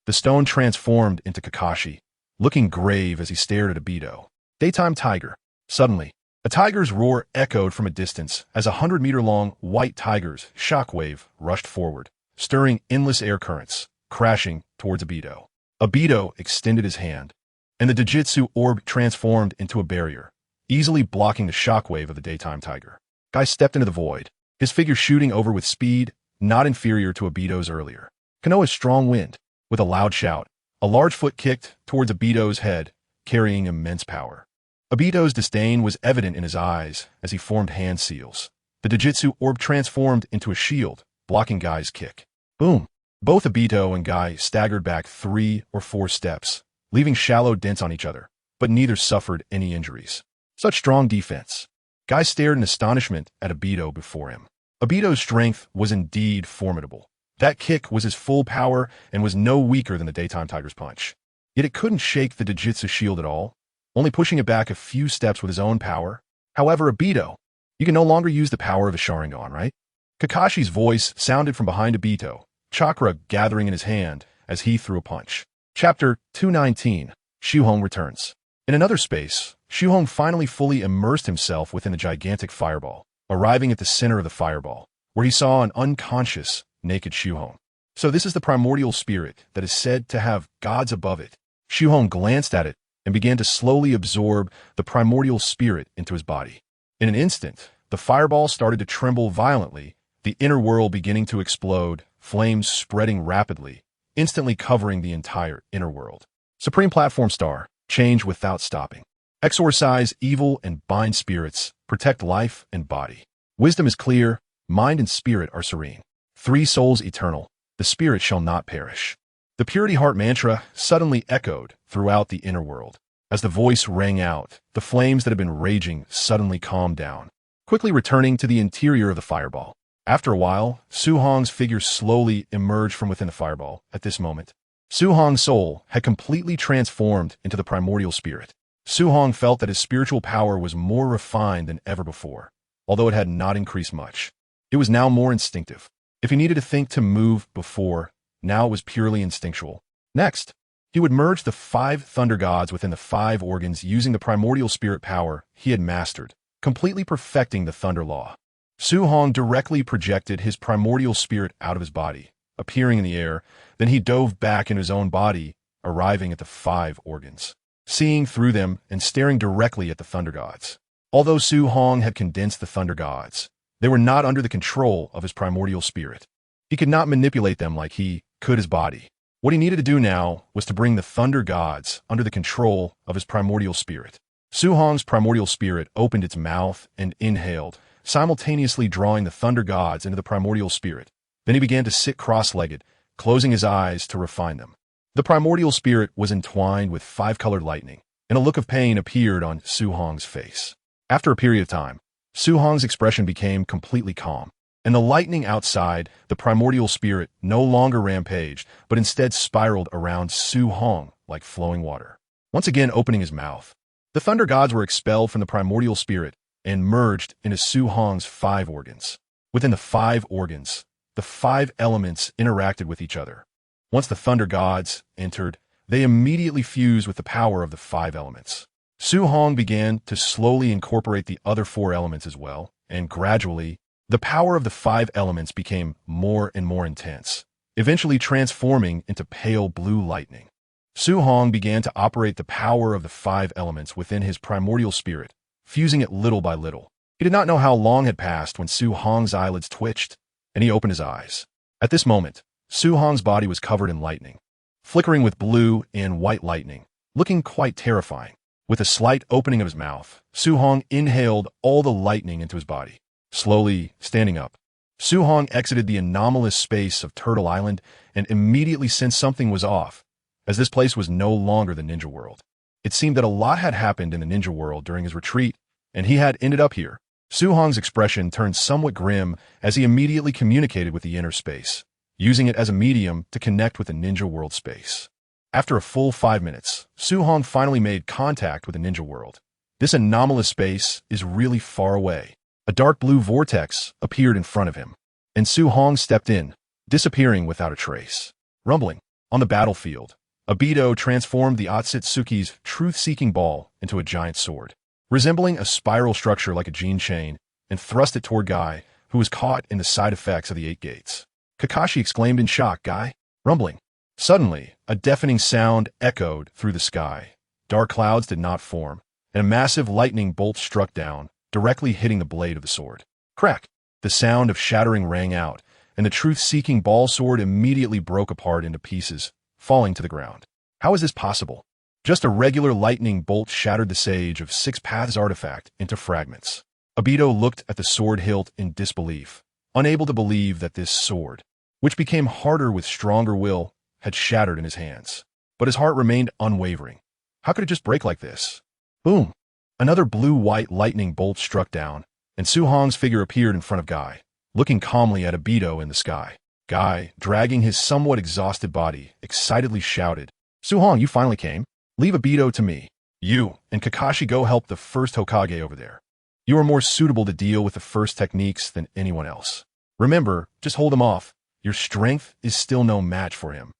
The stone transformed into Kakashi, looking grave as he stared at Obito. Daytime tiger. Suddenly, a tiger's roar echoed from a distance as 100-meter-long white tiger's shockwave rushed forward, stirring endless air currents, crashing towards Obito. Obito extended his hand, and the ninjutsu orb transformed into a barrier, easily blocking the shockwave of the daytime tiger. Guy stepped into the void, his figure shooting over with speed not inferior to Obito's earlier. Konoha's strong wind. With a loud shout, a large foot kicked towards Obito's head, carrying immense power. Obito's disdain was evident in his eyes as he formed hand seals. The ninjutsu orb transformed into a shield, blocking Guy's kick. Boom! Both Obito and Guy staggered back 3 or 4 steps, leaving shallow dents on each other, but neither suffered any injuries. Such strong defense. Guy stared in astonishment at Obito before him. Obito's strength was indeed formidable. That kick was his full power and was no weaker than the daytime tiger's punch. Yet it couldn't shake the ninjutsu shield at all, only pushing it back a few steps with his own power. However, Obito, you can no longer use the power of a Sharingan, right? Kakashi's voice sounded from behind Obito, chakra gathering in his hand as he threw a punch. Chapter 219, Shuhong returns. In another space, Shuhong finally fully immersed himself within the gigantic fireball, arriving at the center of the fireball, where he saw an unconscious, naked Shuhong. So this is the primordial spirit that is said to have gods above it. Shuhong glanced at it and began to slowly absorb the primordial spirit into his body. In an instant, the fireball started to tremble violently, the inner world beginning to explode, flames spreading rapidly, instantly covering the entire inner world. Supreme Platform Star, change without stopping. Exorcise evil and bind spirits, protect life and body. Wisdom is clear, mind and spirit are serene. 3 souls eternal, the spirit shall not perish. The Purity Heart mantra suddenly echoed throughout the inner world. As the voice rang out, the flames that had been raging suddenly calmed down, quickly returning to the interior of the fireball. After a while, Su Hong's figure slowly emerged from within the fireball. At this moment, Su Hong's soul had completely transformed into the primordial spirit. Su Hong felt that his spiritual power was more refined than ever before, although it had not increased much. It was now more instinctive. If he needed to think to move before, now it was purely instinctual. Next, he would merge the 5 thunder gods within the 5 organs using the primordial spirit power he had mastered, completely perfecting the thunder law. Su Hong directly projected his primordial spirit out of his body, appearing in the air. Then he dove back into his own body, arriving at the 5 organs, seeing through them and staring directly at the thunder gods. Although Su Hong had condensed the thunder gods, they were not under the control of his primordial spirit. He could not manipulate them like he could his body. What he needed to do now was to bring the thunder gods under the control of his primordial spirit. Su Hong's primordial spirit opened its mouth and inhaled, simultaneously drawing the thunder gods into the primordial spirit. Then he began to sit cross-legged, closing his eyes to refine them. The primordial spirit was entwined with 5-colored lightning, and a look of pain appeared on Su Hong's face. After a period of time, Su Hong's expression became completely calm, and the lightning outside the primordial spirit no longer rampaged, but instead spiraled around Su Hong like flowing water. Once again opening his mouth, the thunder gods were expelled from the primordial spirit and merged into Su Hong's 5 organs. Within the 5 organs, the 5 elements interacted with each other. Once the thunder gods entered, they immediately fused with the power of the 5 elements. Su Hong began to slowly incorporate the other 4 elements as well, and gradually, the power of the 5 elements became more and more intense, eventually transforming into pale blue lightning. Su Hong began to operate the power of the 5 elements within his primordial spirit, fusing it little by little. He did not know how long had passed when Su Hong's eyelids twitched, and he opened his eyes. At this moment, Su Hong's body was covered in lightning, flickering with blue and white lightning, looking quite terrifying. With a slight opening of his mouth, Su Hong inhaled all the lightning into his body. Slowly standing up, Su Hong exited the anomalous space of Turtle Island and immediately sensed something was off, as this place was no longer the ninja world. It seemed that a lot had happened in the ninja world during his retreat, and he had ended up here. Su Hong's expression turned somewhat grim as he immediately communicated with the inner space, using it as a medium to connect with the ninja world space. After a full 5 minutes, Su Hong finally made contact with the ninja world. This anomalous space is really far away. A dark blue vortex appeared in front of him, and Su Hong stepped in, disappearing without a trace. Rumbling. On the battlefield, Obito transformed the Otsutsuki's truth-seeking ball into a giant sword, resembling a spiral structure like a gene chain, and thrust it toward Guy, who was caught in the side effects of the 8 gates. Kakashi exclaimed in shock, "Guy!" Rumbling. Suddenly, a deafening sound echoed through the sky. Dark clouds did not form, and a massive lightning bolt struck down, directly hitting the blade of the sword. Crack! The sound of shattering rang out, and the truth-seeking ball sword immediately broke apart into pieces, falling to the ground. How is this possible? Just a regular lightning bolt shattered the Sage of 6 Paths artifact into fragments. Obito looked at the sword hilt in disbelief, unable to believe that this sword, which became harder with stronger will, had shattered in his hands. But his heart remained unwavering. How could it just break like this? Boom! Another blue-white lightning bolt struck down, and Su Hong's figure appeared in front of Guy, looking calmly at Obito in the sky. Guy, dragging his somewhat exhausted body, excitedly shouted, "Su Hong, you finally came. Leave Obito to me. You and Kakashi go help the first Hokage over there. You are more suitable to deal with the first techniques than anyone else. Remember, just hold him off. Your strength is still no match for him."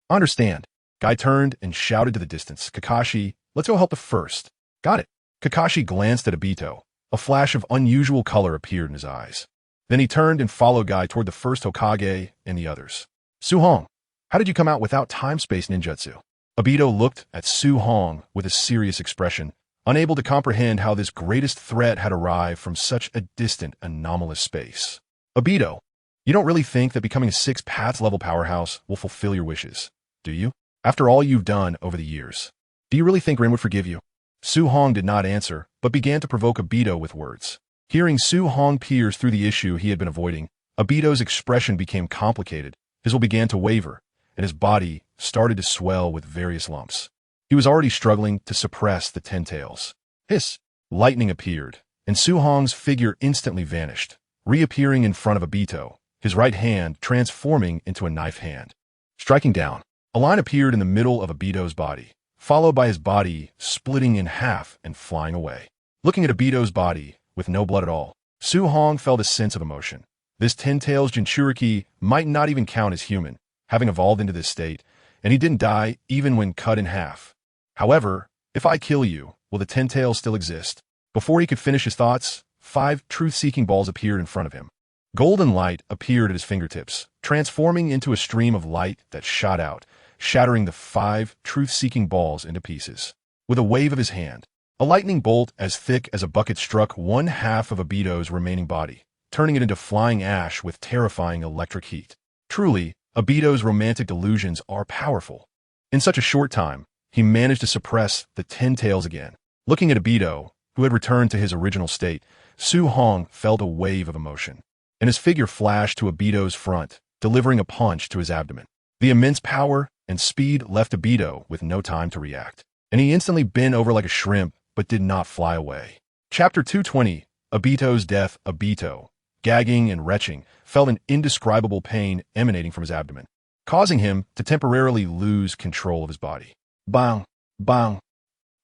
Understand. Guy turned and shouted to the distance, "Kakashi, let's go help the first." Got it. Kakashi glanced at Obito. A flash of unusual color appeared in his eyes. Then he turned and followed Guy toward the first Hokage and the others. "Su Hong, how did you come out without time-space ninjutsu?" Obito looked at Su Hong with a serious expression, unable to comprehend how this greatest threat had arrived from such a distant, anomalous space. "Obito, you don't really think that becoming a 6 Paths level powerhouse will fulfill your wishes, do you? After all you've done over the years, do you really think Rin would forgive you?" Su Hong did not answer, but began to provoke Obito with words. Hearing Su Hong pierce through the issue he had been avoiding, Obito's expression became complicated, his will began to waver, and his body started to swell with various lumps. He was already struggling to suppress the 10 tails. Hiss! Lightning appeared, and Su Hong's figure instantly vanished, reappearing in front of Obito, his right hand transforming into a knife hand. Striking down, a line appeared in the middle of Obito's body, followed by his body splitting in half and flying away. Looking at Obito's body, with no blood at all, Su Hong felt a sense of emotion. This Ten Tails Jinchuriki might not even count as human, having evolved into this state, and he didn't die even when cut in half. However, if I kill you, will the Ten Tails still exist? Before he could finish his thoughts, 5 truth-seeking balls appeared in front of him. Golden light appeared at his fingertips, transforming into a stream of light that shot out, shattering the 5 truth-seeking balls into pieces. With a wave of his hand, a lightning bolt as thick as a bucket struck one half of Obito's remaining body, turning it into flying ash with terrifying electric heat. Truly, Obito's romantic delusions are powerful. In such a short time, he managed to suppress the Ten Tails again. Looking at Obito, who had returned to his original state, Su Hong felt a wave of emotion, and his figure flashed to Obito's front, delivering a punch to his abdomen. The immense power and speed left Obito with no time to react, and he instantly bent over like a shrimp but did not fly away. Chapter 220, Obito's Death. Obito, gagging and retching, felt an indescribable pain emanating from his abdomen, causing him to temporarily lose control of his body. Bang! Bang!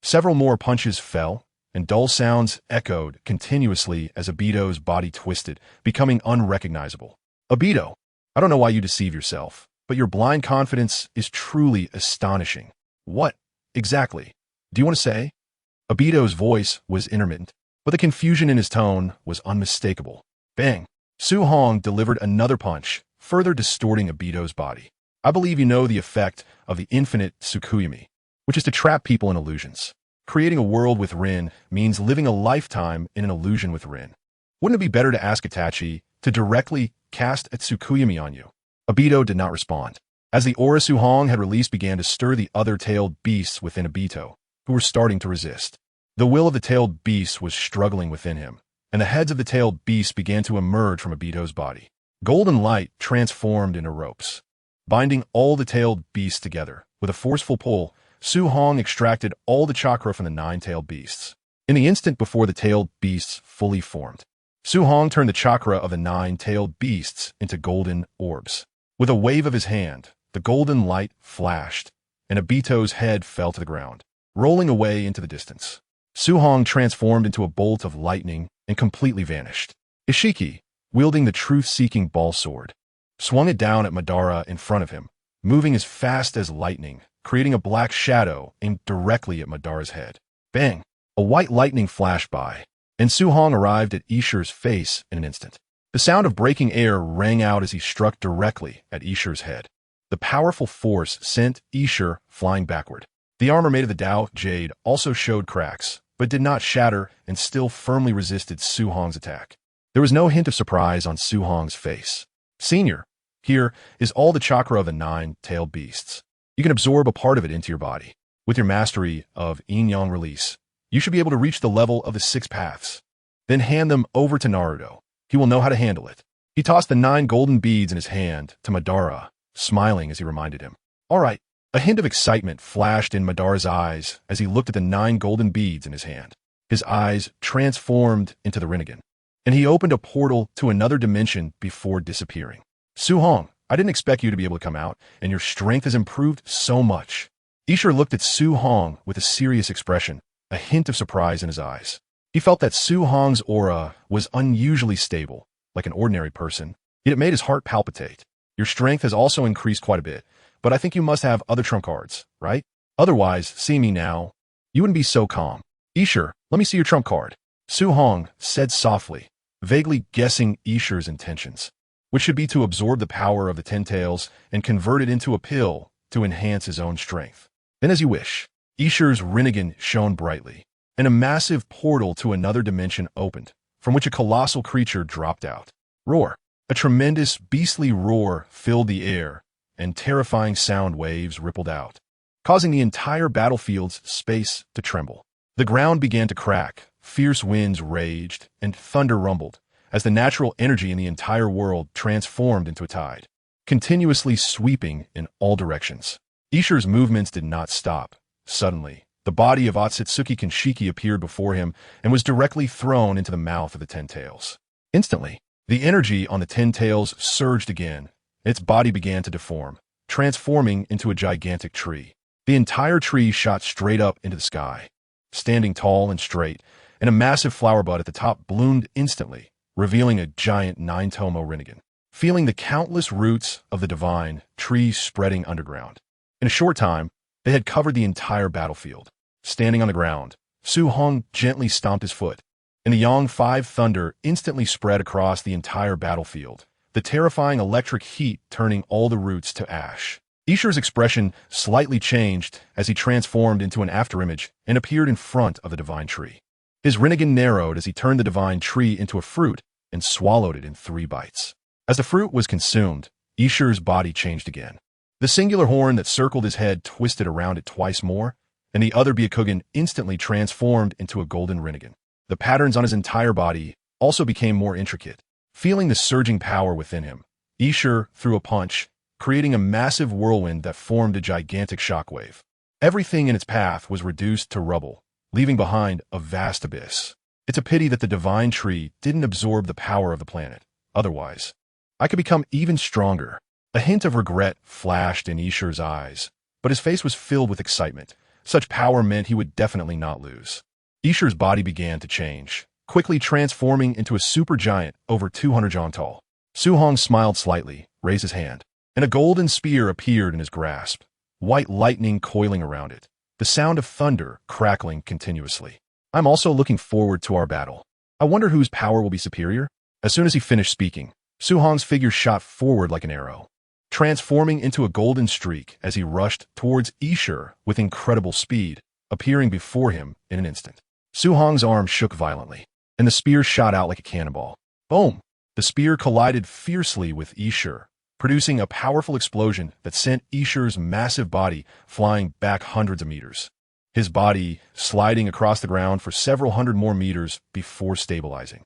Several more punches fell, and dull sounds echoed continuously as Obito's body twisted, becoming unrecognizable. Obito, I don't know why you deceive yourself, but your blind confidence is truly astonishing. What, exactly, do you want to say? Obito's voice was intermittent, but the confusion in his tone was unmistakable. Bang! Su Hong delivered another punch, further distorting Obito's body. I believe you know the effect of the infinite Tsukuyami, which is to trap people in illusions. Creating a world with Rin means living a lifetime in an illusion with Rin. Wouldn't it be better to ask Itachi to directly cast a Tsukuyami on you? Obito did not respond, as the aura Su Hong had released began to stir the other tailed beasts within Obito, who were starting to resist. The will of the tailed beasts was struggling within him, and the heads of the tailed beasts began to emerge from Obito's body. Golden light transformed into ropes, binding all the tailed beasts together. With a forceful pull, Su Hong extracted all the chakra from the 9 tailed beasts. In the instant before the tailed beasts fully formed, Su Hong turned the chakra of the 9 tailed beasts into golden orbs. With a wave of his hand, the golden light flashed, and Obito's head fell to the ground, rolling away into the distance. Su Hong transformed into a bolt of lightning and completely vanished. Ishiki, wielding the truth-seeking ball sword, swung it down at Madara in front of him, moving as fast as lightning, creating a black shadow aimed directly at Madara's head. Bang! A white lightning flashed by, and Su Hong arrived at Ishire's face in an instant. The sound of breaking air rang out as he struck directly at Ishire's head. The powerful force sent Ishire flying backward. The armor made of the Tao Jade also showed cracks, but did not shatter and still firmly resisted Su Hong's attack. There was no hint of surprise on Su Hong's face. Senior, here is all the chakra of the 9-tailed beasts. You can absorb a part of it into your body. With your mastery of Yin-Yang release, you should be able to reach the level of the 6 paths. Then hand them over to Naruto. He will know how to handle it. He tossed the 9 golden beads in his hand to Madara, smiling as he reminded him. All right. A hint of excitement flashed in Madara's eyes as he looked at the 9 golden beads in his hand. His eyes transformed into the Rinnegan, and he opened a portal to another dimension before disappearing. Su Hong, I didn't expect you to be able to come out, and your strength has improved so much. Ishire looked at Su Hong with a serious expression, a hint of surprise in his eyes. He felt that Su Hong's aura was unusually stable, like an ordinary person, yet it made his heart palpitate. Your strength has also increased quite a bit, but I think you must have other trump cards, right? Otherwise, see me now, you wouldn't be so calm. Ishire, let me see your trump card. Su Hong said softly, vaguely guessing Ishire's intentions, which should be to absorb the power of the 10 tails and convert it into a pill to enhance his own strength. Then as you wish. Ishire's Rinnegan shone brightly, and a massive portal to another dimension opened, from which a colossal creature dropped out. Roar! A tremendous, beastly roar filled the air, and terrifying sound waves rippled out, causing the entire battlefield's space to tremble. The ground began to crack, fierce winds raged, and thunder rumbled, as the natural energy in the entire world transformed into a tide, continuously sweeping in all directions. Ishire's movements did not stop. Suddenly, the body of Otsutsuki Kinshiki appeared before him and was directly thrown into the mouth of the 10 tails. Instantly, The energy on the 10 tails surged again. Its body began to deform, transforming into a gigantic tree. The entire tree shot straight up into the sky. Standing tall and straight, and a massive flower bud at the top bloomed instantly, revealing a giant 9-tomo Rinnegan, feeling the countless roots of the divine tree spreading underground. In a short time, they had covered the entire battlefield. Standing on the ground, Su Hong gently stomped his foot, and the Yang 5 thunder instantly spread across the entire battlefield, the terrifying electric heat turning all the roots to ash. Ishi's expression slightly changed as he transformed into an afterimage and appeared in front of the divine tree. His Rinnegan narrowed as he turned the divine tree into a fruit and swallowed it in 3 bites. As the fruit was consumed, Ishi's body changed again. The singular horn that circled his head twisted around it twice more, and the other Byakugan instantly transformed into a golden Rinnegan. The patterns on his entire body also became more intricate. Feeling the surging power within him, Ishi threw a punch, creating a massive whirlwind that formed a gigantic shockwave. Everything in its path was reduced to rubble, leaving behind a vast abyss. It's a pity that the divine tree didn't absorb the power of the planet. Otherwise, I could become even stronger. A hint of regret flashed in Ishi's eyes, but his face was filled with excitement. Such power meant he would definitely not lose. Ishi's body began to change, quickly transforming into a supergiant over 200 jong tall. Su Hong smiled slightly, raised his hand, and a golden spear appeared in his grasp, white lightning coiling around it, the sound of thunder crackling continuously. I'm also looking forward to our battle. I wonder whose power will be superior? As soon as he finished speaking, Su Hong's figure shot forward like an arrow, transforming into a golden streak as he rushed towards Ishi with incredible speed, appearing before him in an instant. Su Hong's arm shook violently, and the spear shot out like a cannonball. Boom! The spear collided fiercely with Ishi, producing a powerful explosion that sent Ishi's massive body flying back hundreds of meters, his body sliding across the ground for several hundred more meters before stabilizing.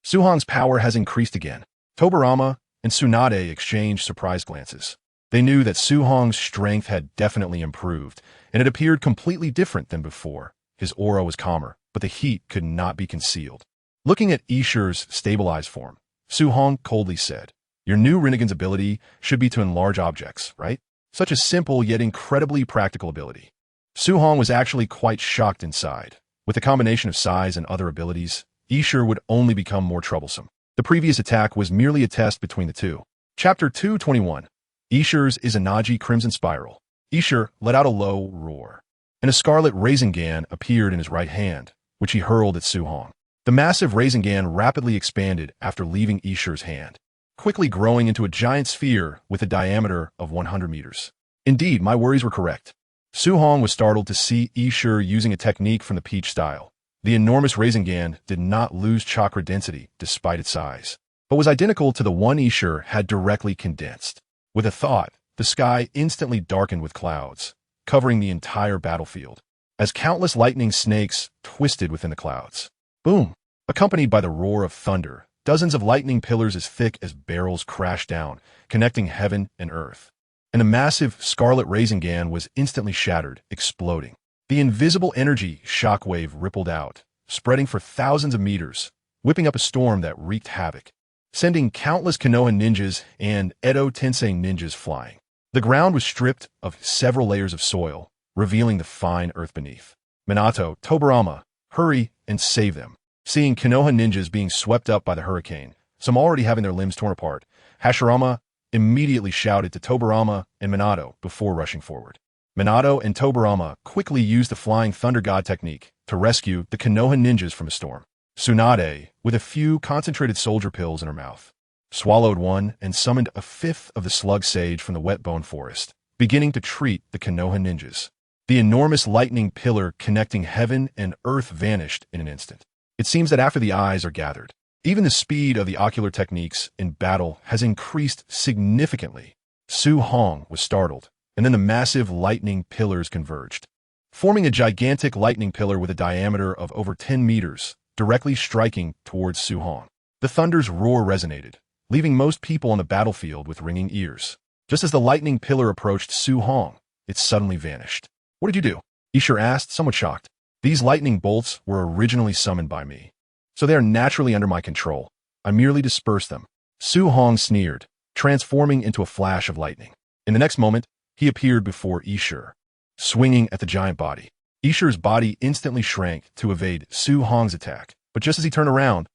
Su Hong's power has increased again. Tobirama and Tsunade exchanged surprised glances. They knew that Su Hong's strength had definitely improved, and it appeared completely different than before. His aura was calmer, but the heat could not be concealed. Looking at Ishi's stabilized form, Su Hong coldly said, "Your new Rinnegan's ability should be to enlarge objects, right? Such a simple yet incredibly practical ability." Su Hong was actually quite shocked inside. With the combination of size and other abilities, Ishi would only become more troublesome. The previous attack was merely a test between the two. Chapter 221. Ishi's Izanagi Crimson Spiral. Ishi let out a low roar, and a scarlet Rasengan appeared in his right hand, which he hurled at Su Hong. The massive Rasengan rapidly expanded after leaving Ishi's hand, quickly growing into a giant sphere with a diameter of 100 meters. Indeed, my worries were correct. Su Hong was startled to see Ishi using a technique from the Peach style. The enormous Rasengan did not lose chakra density despite its size, but was identical to the one Ishi had directly condensed. With a thought, the sky instantly darkened with clouds, covering the entire battlefield, as countless lightning snakes twisted within the clouds. Boom! Accompanied by the roar of thunder, dozens of lightning pillars as thick as barrels crashed down, connecting heaven and earth. And the massive scarlet Rasengan was instantly shattered, exploding. The invisible energy shockwave rippled out, spreading for thousands of meters, whipping up a storm that wreaked havoc, sending countless Konoha ninjas and Edo Tensei ninjas flying. The ground was stripped of several layers of soil, revealing the fine earth beneath. Minato, Tobirama, hurry and save them. Seeing Konoha ninjas being swept up by the hurricane, some already having their limbs torn apart, Hashirama immediately shouted to Tobirama and Minato before rushing forward. Minato and Tobirama quickly used the Flying Thunder God technique to rescue the Konoha ninjas from a storm. Tsunade, with a few concentrated soldier pills in her mouth, swallowed one and summoned a fifth of the slug sage from the wet bone forest, beginning to treat the Konoha ninjas. The enormous lightning pillar connecting heaven and earth vanished in an instant. It seems that after the eyes are gathered, even the speed of the ocular techniques in battle has increased significantly. Su Hong was startled, and then the massive lightning pillars converged, forming a gigantic lightning pillar with a diameter of over 10 meters, directly striking towards Su Hong. The thunder's roar resonated, leaving most people on the battlefield with ringing ears. Just as the lightning pillar approached Su Hong, it suddenly vanished. "What did you do?" Ishi asked, somewhat shocked. "These lightning bolts were originally summoned by me, so they are naturally under my control. I merely dispersed them. Su Hong sneered, transforming into a flash of lightning. In the next moment, he appeared before Ishur, swinging at the giant body. Ishur's body instantly shrank to evade Su Hong's attack, but just as he turned around,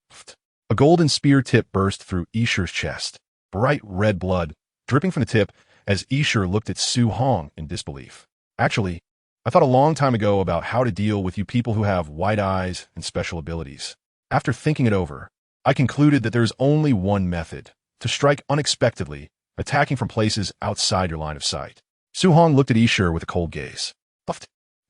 a golden spear tip burst through Ishur's chest. Bright red blood dripping from the tip as Ishur looked at Su Hong in disbelief. Actually, I thought a long time ago about how to deal with you people who have white eyes and special abilities. After thinking it over, I concluded that there's only one method: to strike unexpectedly, attacking from places outside your line of sight. Su Hong looked at Ishur with a cold gaze.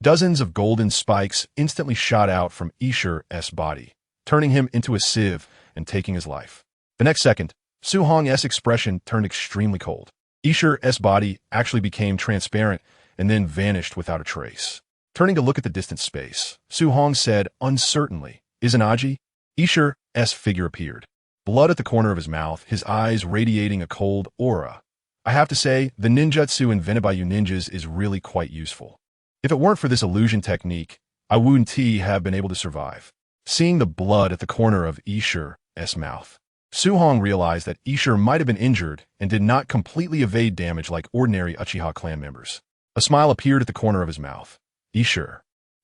Dozens of golden spikes instantly shot out from Ishur's body, turning him into a sieve and taking his life. The next second, Su Hong's expression turned extremely cold. Ishur's body actually became transparent and then vanished without a trace. Turning to look at the distant space, Su Hong said uncertainly, "Izanaji?" Ishur's figure appeared. Blood at the corner of his mouth, his eyes radiating a cold aura. I have to say, the ninjutsu invented by you ninjas is really quite useful. If it weren't for this illusion technique, I wouldn't have been able to survive. Seeing the blood at the corner of Ishur's mouth, Su Hong realized that Ishur might have been injured and did not completely evade damage like ordinary Uchiha clan members. A smile appeared at the corner of his mouth. "Ishur,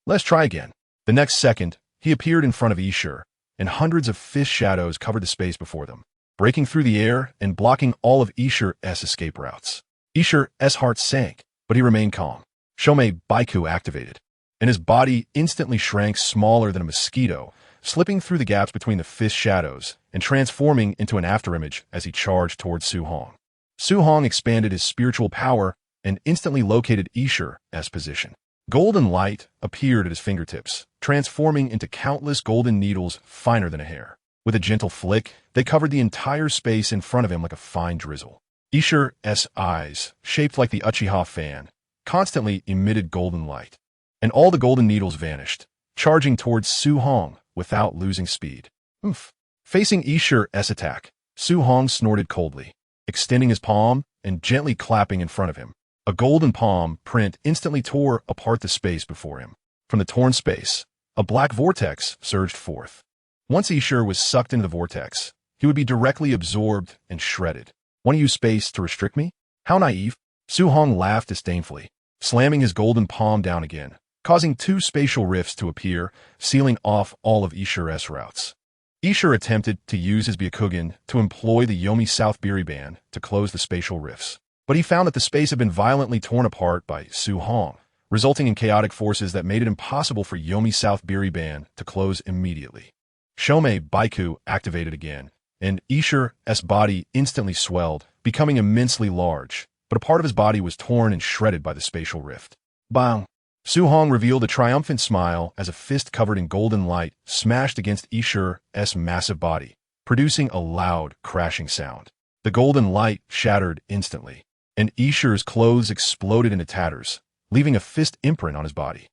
let's try again." The next second, he appeared in front of Ishur, and hundreds of fish shadows covered the space before them, breaking through the air and blocking all of Ishur's escape routes. Ishur's heart sank, but he remained calm. Shomei Baiku activated, and his body instantly shrank smaller than a mosquito, slipping through the gaps between the fish shadows and transforming into an afterimage as he charged towards Su Hong. Su Hong expanded his spiritual power and instantly located Ishur's position. Golden light appeared at his fingertips, transforming into countless golden needles finer than a hair. With a gentle flick, they covered the entire space in front of him like a fine drizzle. Ishur's eyes, shaped like the Uchiha fan, constantly emitted golden light, and all the golden needles vanished, charging towards Su Hong without losing speed. Oof. Facing Ishur's attack, Su Hong snorted coldly, extending his palm and gently clapping in front of him. A golden palm print instantly tore apart the space before him. From the torn space, a black vortex surged forth. Once Ishur was sucked into the vortex, he would be directly absorbed and shredded. "Want to use space to restrict me? How naive." Su Hong laughed disdainfully, slamming his golden palm down again, causing two spatial rifts to appear, sealing off all of Ishur's routes. Ishur attempted to use his Byakugan to employ the Yomi South Biri Band to close the spatial rifts, but he found that the space had been violently torn apart by Su Hong, resulting in chaotic forces that made it impossible for Yomi South Biri Band to close immediately. Shomei Baiku activated again, and Ishur's body instantly swelled, becoming immensely large, but a part of his body was torn and shredded by the spatial rift. Bang! Su Hong revealed a triumphant smile as a fist covered in golden light smashed against Ishur's massive body, producing a loud, crashing sound. The golden light shattered instantly, and Ishur's clothes exploded into tatters, leaving a fist imprint on his body.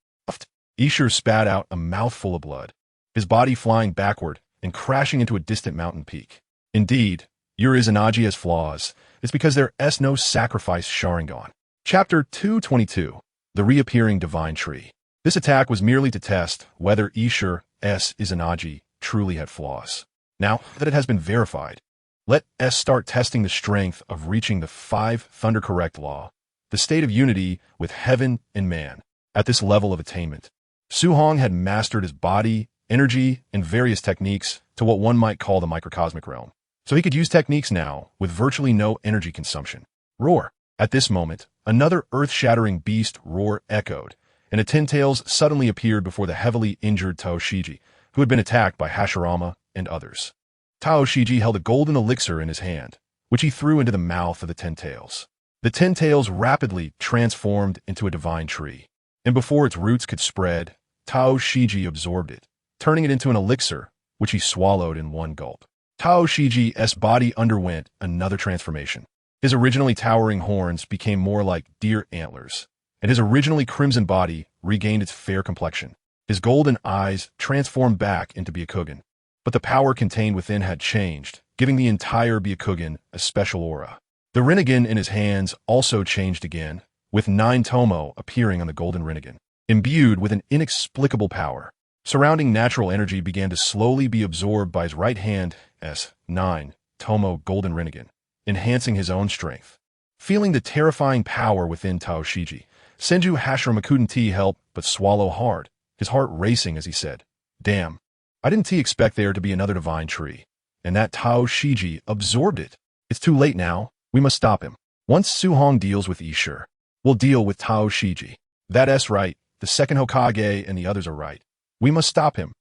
Ishur spat out a mouthful of blood, his body flying backward and crashing into a distant mountain peak. Indeed, your Izanaji has flaws. It's because there's no sacrifice Sharingan. Chapter 222, The Reappearing Divine Tree. This attack was merely to test whether Ishur's Izanaji truly had flaws. Now that it has been verified, let's start testing the strength of reaching the 5 Thunder Correct Law, the state of unity with heaven and man. At this level of attainment, Su Hong had mastered his body, energy, and various techniques to what one might call the microcosmic realm. So he could use techniques now with virtually no energy consumption. Roar! At this moment, another earth-shattering beast roar echoed, and a Ten-Tails suddenly appeared before the heavily injured Tao Shiji, who had been attacked by Hashirama and others. Tao Shiji held a golden elixir in his hand, which he threw into the mouth of the Ten-Tails. The Ten-Tails rapidly transformed into a divine tree, and before its roots could spread, Tao Shiji absorbed it, turning it into an elixir, which he swallowed in one gulp. Tao Shiji's body underwent another transformation. His originally towering horns became more like deer antlers, and his originally crimson body regained its fair complexion. His golden eyes transformed back into Byakugan, but the power contained within had changed, giving the entire Byakugan a special aura. The Rinnegan in his hands also changed again, with 9 Tomo appearing on the golden Rinnegan. Imbued with an inexplicable power, Surrounding natural energy began to slowly be absorbed by his right hand S9 Tomo Golden Rinnegan, enhancing his own strength. Feeling the terrifying power within Tao Shiji, Senju Hashirama couldn't help but swallow hard, his heart racing as he said, "Damn, I didn't expect there to be another divine tree." And that Tao Shiji absorbed it. It's too late now. We must stop him. Once Su Hong deals with Ishur, we'll deal with Tao Shiji. That's right. The second Hokage and the others are right. We must stop him.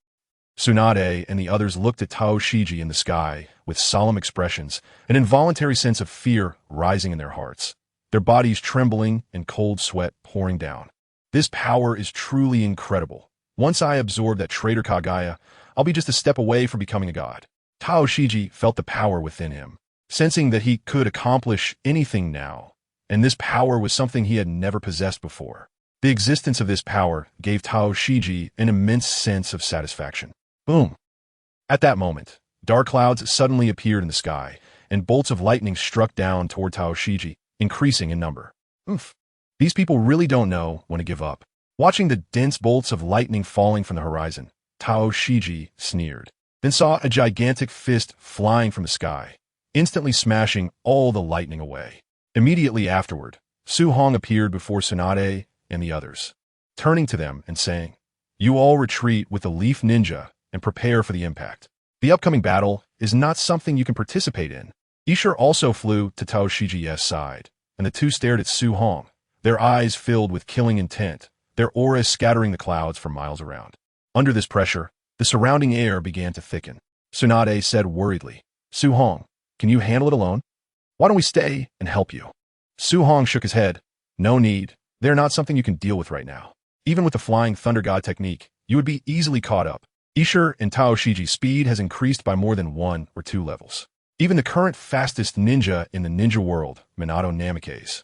Tsunade and the others looked at Tao Shiji in the sky with solemn expressions, an involuntary sense of fear rising in their hearts, their bodies trembling and cold sweat pouring down. This power is truly incredible. Once I absorb that traitor Kagaya, I'll be just a step away from becoming a god. Tao Shiji felt the power within him, sensing that he could accomplish anything now, and this power was something he had never possessed before. The existence of this power gave Tao Shiji an immense sense of satisfaction. Boom! At that moment, dark clouds suddenly appeared in the sky, and bolts of lightning struck down toward Tao Shiji, increasing in number. Oof! These people really don't know when to give up. Watching the dense bolts of lightning falling from the horizon, Tao Shiji sneered, then saw a gigantic fist flying from the sky, instantly smashing all the lightning away. Immediately afterward, Su Hong appeared before Tsunade and the others, turning to them and saying, "You all retreat with the Leaf Ninja and prepare for the impact. The upcoming battle is not something you can participate in." Ishur also flew to Tao Shiji's side, and the two stared at Su Hong, their eyes filled with killing intent, their auras scattering the clouds for miles around. Under this pressure, the surrounding air began to thicken. Tsunade said worriedly, "Su Hong, can you handle it alone? Why don't we stay and help you?" Su Hong shook his head. "No need. They're not something you can deal with right now. Even with the Flying Thunder God technique, you would be easily caught up. Ishur and Tao Shiji's speed has increased by more than 1 or 2 levels. Even the current fastest ninja in the ninja world, Minato Namikaze,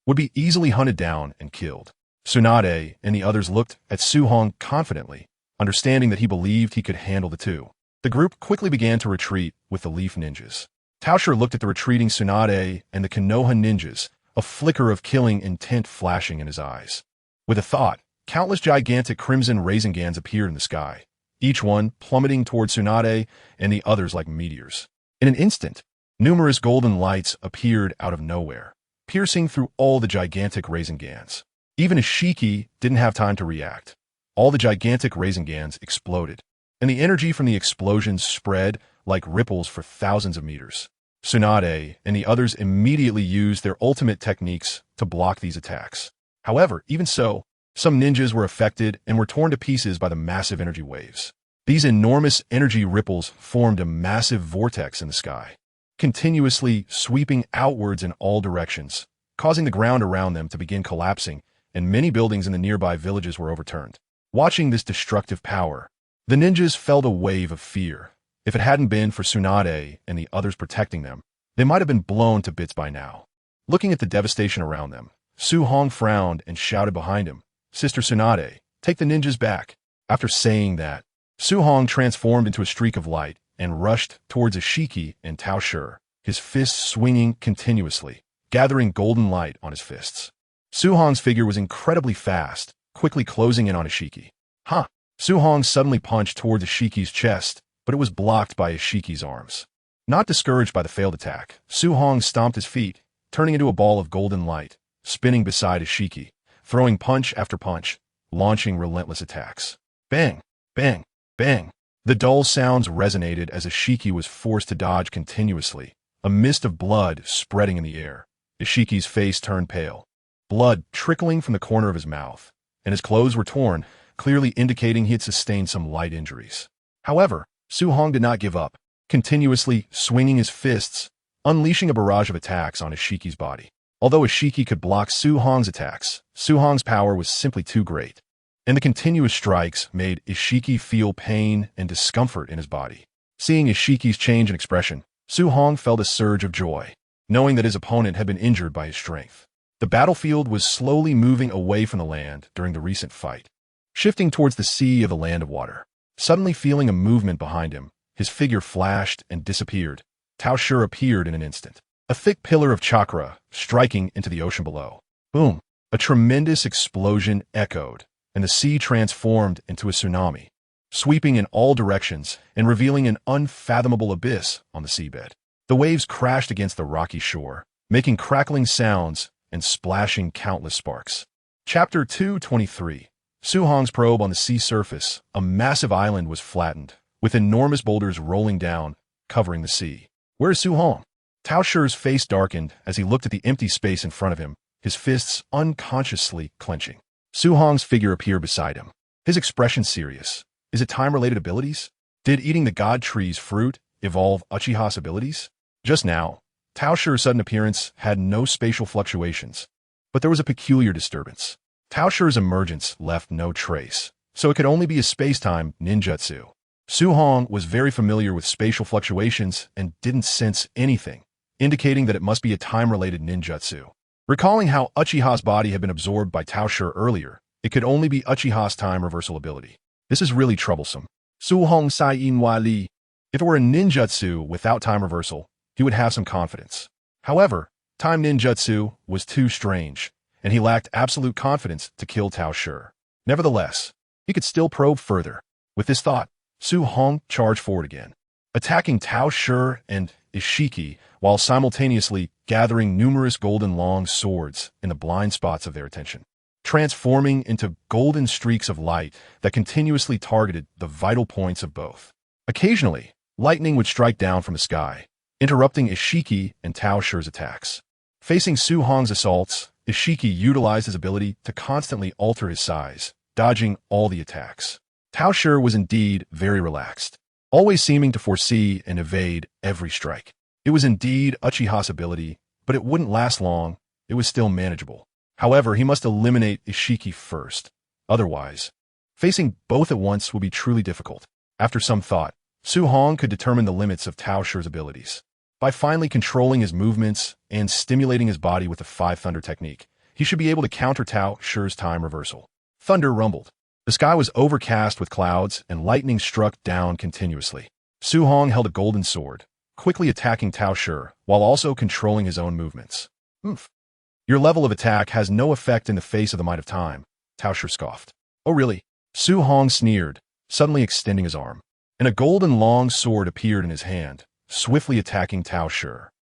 would be easily hunted down and killed." Tsunade and the others looked at Su Hong confidently, understanding that he believed he could handle the two. The group quickly began to retreat with the Leaf Ninjas. Taosher looked at the retreating Tsunade and the Konoha ninjas, a flicker of killing intent flashing in his eyes. With a thought, countless gigantic crimson Raisengans appeared in the sky, each one plummeting toward Tsunade and the others like meteors. In an instant, numerous golden lights appeared out of nowhere, piercing through all the gigantic Raisengans. Even Ishiki didn't have time to react. All the gigantic Raisengans exploded, and the energy from the explosions spread like ripples for thousands of meters. Tsunade and the others immediately used their ultimate techniques to block these attacks. However, even so, some ninjas were affected and were torn to pieces by the massive energy waves. These enormous energy ripples formed a massive vortex in the sky, continuously sweeping outwards in all directions, causing the ground around them to begin collapsing, and many buildings in the nearby villages were overturned. Watching this destructive power, the ninjas felt a wave of fear. If it hadn't been for Tsunade and the others protecting them, they might have been blown to bits by now. Looking at the devastation around them, Su Hong frowned and shouted behind him, "Sister Tsunade, take the ninjas back." After saying that, Su Hong transformed into a streak of light and rushed towards Ishiki and Tao Shi, his fists swinging continuously, gathering golden light on his fists. Su Hong's figure was incredibly fast, quickly closing in on Ishiki. Huh! Su Hong suddenly punched towards Ishiki's chest, but it was blocked by Ishiki's arms. Not discouraged by the failed attack, Su Hong stomped his feet, turning into a ball of golden light, spinning beside Ishiki, throwing punch after punch, launching relentless attacks. Bang! Bang! Bang! The dull sounds resonated as Ishiki was forced to dodge continuously, a mist of blood spreading in the air. Ishiki's face turned pale, blood trickling from the corner of his mouth, and his clothes were torn, clearly indicating he had sustained some light injuries. However, Su Hong did not give up, continuously swinging his fists, unleashing a barrage of attacks on Ishiki's body. Although Ishiki could block Su Hong's attacks, Su Hong's power was simply too great, and the continuous strikes made Ishiki feel pain and discomfort in his body. Seeing Ishiki's change in expression, Su Hong felt a surge of joy, knowing that his opponent had been injured by his strength. The battlefield was slowly moving away from the land during the recent fight, shifting towards the sea of the land of water. Suddenly feeling a movement behind him, his figure flashed and disappeared. Tao Shi appeared in an instant, a thick pillar of chakra striking into the ocean below. Boom! A tremendous explosion echoed, and the sea transformed into a tsunami. sweeping in all directions and revealing an unfathomable abyss on the seabed. The waves crashed against the rocky shore, making crackling sounds and splashing countless sparks. Chapter 223. Su Hong's probe on the sea surface. A massive island was flattened, with enormous boulders rolling down, covering the sea. Where's Su Hong? Tao Shi's face darkened as he looked at the empty space in front of him, his fists unconsciously clenching. Su Hong's figure appeared beside him, his expression serious. Is it time-related abilities? Did eating the god tree's fruit evolve Uchiha's abilities? Just now, Tao Shi's sudden appearance had no spatial fluctuations, but there was a peculiar disturbance. Tao Shi's emergence left no trace, so it could only be a space-time ninjutsu. Su Hong was very familiar with spatial fluctuations and didn't sense anything, indicating that it must be a time-related ninjutsu. Recalling how Uchiha's body had been absorbed by Tao Shi earlier, it could only be Uchiha's time reversal ability. This is really troublesome. Su Hong Sai In Wai Li. If it were a ninjutsu without time reversal, he would have some confidence. However, time ninjutsu was too strange, and he lacked absolute confidence to kill Tao Shi. Nevertheless, he could still probe further. With this thought, Su Hong charged forward again, attacking Tao Shi and Ishiki while simultaneously gathering numerous golden long swords in the blind spots of their attention, transforming into golden streaks of light that continuously targeted the vital points of both. Occasionally, lightning would strike down from the sky, interrupting Ishiki and Tao Shi's attacks. Facing Su Hong's assaults, Ishiki utilized his ability to constantly alter his size, dodging all the attacks. Tao Shi was indeed very relaxed, always seeming to foresee and evade every strike. It was indeed Uchiha's ability, but it wouldn't last long. It was still manageable. However, he must eliminate Ishiki first. Otherwise, facing both at once would be truly difficult. After some thought, Su Hong could determine the limits of Tao Shi's abilities. By finally controlling his movements and stimulating his body with the Five Thunder technique, he should be able to counter Tao Shi's time reversal. Thunder rumbled. The sky was overcast with clouds, and lightning struck down continuously. Su Hong held a golden sword, quickly attacking Tao Shi, while also controlling his own movements. Your level of attack has no effect in the face of the might of time, Tao Shi scoffed. Oh really? Su Hong sneered, suddenly extending his arm, and a golden long sword appeared in his hand, swiftly attacking Tao Shi.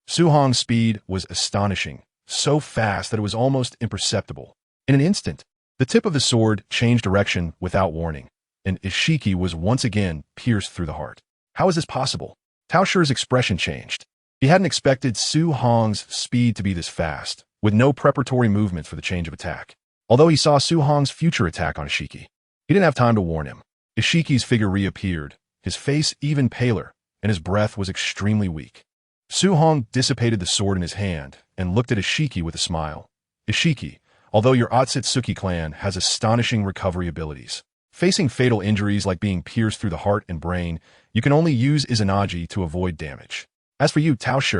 Su Hong's speed was astonishing, so fast that it was almost imperceptible. In an instant, the tip of the sword changed direction without warning, and Ishiki was once again pierced through the heart. How is this possible? Tao Shi's expression changed. He hadn't expected Su Hong's speed to be this fast, with no preparatory movement for the change of attack. Although he saw Su Hong's future attack on Ishiki, he didn't have time to warn him. Ishiki's figure reappeared, his face even paler, and his breath was extremely weak. Su Hong dissipated the sword in his hand and looked at Ishiki with a smile. Ishiki, although your Otsutsuki clan has astonishing recovery abilities, facing fatal injuries like being pierced through the heart and brain, you can only use Izanagi to avoid damage. As for you, Tao Shi,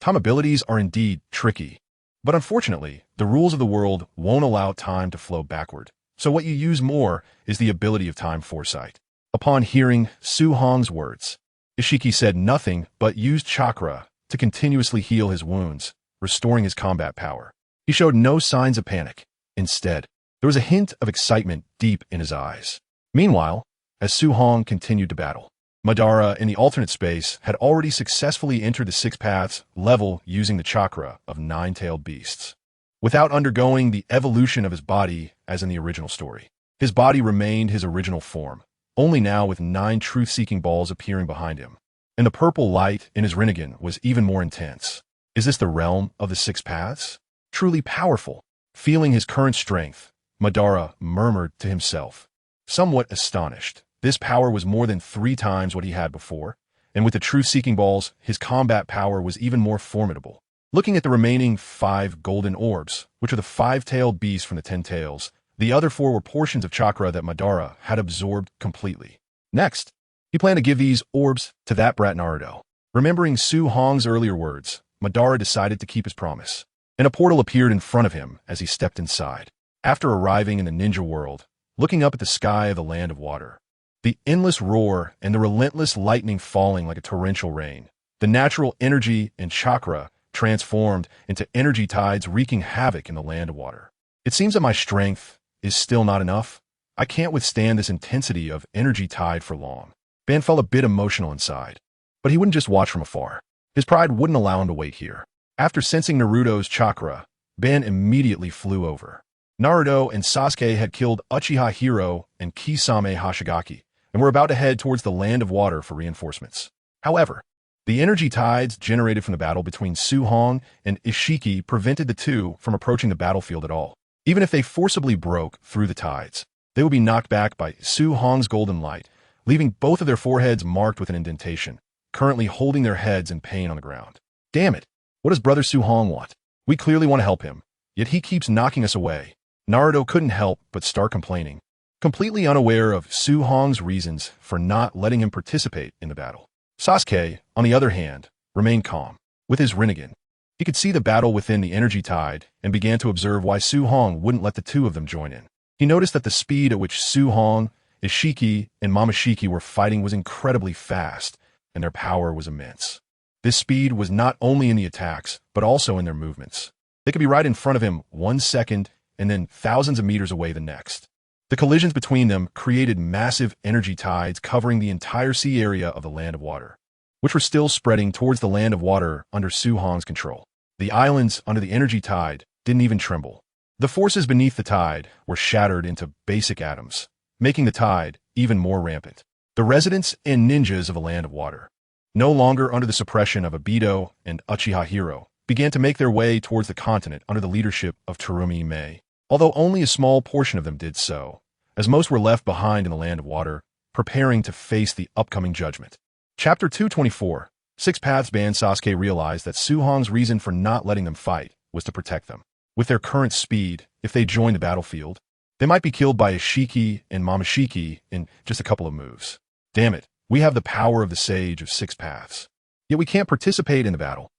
time abilities are indeed tricky. But unfortunately, the rules of the world won't allow time to flow backward, so what you use more is the ability of time foresight. Upon hearing Su Hong's words, Ishiki said nothing but used chakra to continuously heal his wounds, restoring his combat power. He showed no signs of panic. Instead, there was a hint of excitement deep in his eyes. Meanwhile, as Su Hong continued to battle, Madara in the alternate space had already successfully entered the Six Paths level using the chakra of nine-tailed beasts. Without undergoing the evolution of his body as in the original story, his body remained his original form, only now with 9 truth-seeking balls appearing behind him. And the purple light in his Rinnegan was even more intense. Is this the realm of the Six Paths? Truly powerful. Feeling his current strength, Madara murmured to himself, somewhat astonished. This power was more than 3 times what he had before, and with the truth-seeking balls, his combat power was even more formidable. Looking at the remaining 5 golden orbs, which are the 5-tailed beasts from the 10 tails, the other 4 were portions of chakra that Madara had absorbed completely. Next, he planned to give these orbs to that brat Naruto. Remembering Su Hong's earlier words, Madara decided to keep his promise, and a portal appeared in front of him as he stepped inside. After arriving in the ninja world, looking up at the sky of the land of water, the endless roar and the relentless lightning falling like a torrential rain, the natural energy and chakra transformed into energy tides wreaking havoc in the land of water. It seems that my strength is still not enough. I can't withstand this intensity of energy tide for long. Ban felt a bit emotional inside. But he wouldn't just watch from afar. His pride wouldn't allow him to wait here. After sensing Naruto's chakra, Ban immediately flew over. Naruto and Sasuke had killed Uchiha Hiro and Kisame Hoshigaki, and were about to head towards the Land of Water for reinforcements. However, the energy tides generated from the battle between Su Hong and Ishiki prevented the two from approaching the battlefield at all. Even if they forcibly broke through the tides, they would be knocked back by Su Hong's golden light, leaving both of their foreheads marked with an indentation, currently holding their heads in pain on the ground. Damn it! What does Brother Su Hong want? We clearly want to help him, yet he keeps knocking us away. Naruto couldn't help but start complaining, completely unaware of Su Hong's reasons for not letting him participate in the battle. Sasuke, on the other hand, remained calm. With his Rinnegan, he could see the battle within the energy tide and began to observe why Su Hong wouldn't let the two of them join in. He noticed that the speed at which Su Hong, Ishiki, and Momoshiki were fighting was incredibly fast, and their power was immense. This speed was not only in the attacks, but also in their movements. They could be right in front of him 1 second and then thousands of meters away the next. The collisions between them created massive energy tides covering the entire sea area of the Land of Water, which were still spreading towards the Land of Water under Su Hong's control. The islands under the energy tide didn't even tremble. The forces beneath the tide were shattered into basic atoms, making the tide even more rampant. The residents and ninjas of the Land of Water, no longer under the suppression of Obito and Uchiha Hiro, began to make their way towards the continent under the leadership of Terumi Mei. Although only a small portion of them did so, as most were left behind in the Land of Water, preparing to face the upcoming judgment. Chapter 224, Six Paths Ban. Sasuke realized that Su Hong's reason for not letting them fight was to protect them. With their current speed, if they joined the battlefield, they might be killed by Ishiki and Momoshiki in just a couple of moves. Damn it, we have the power of the Sage of Six Paths. Yet we can't participate in the battle.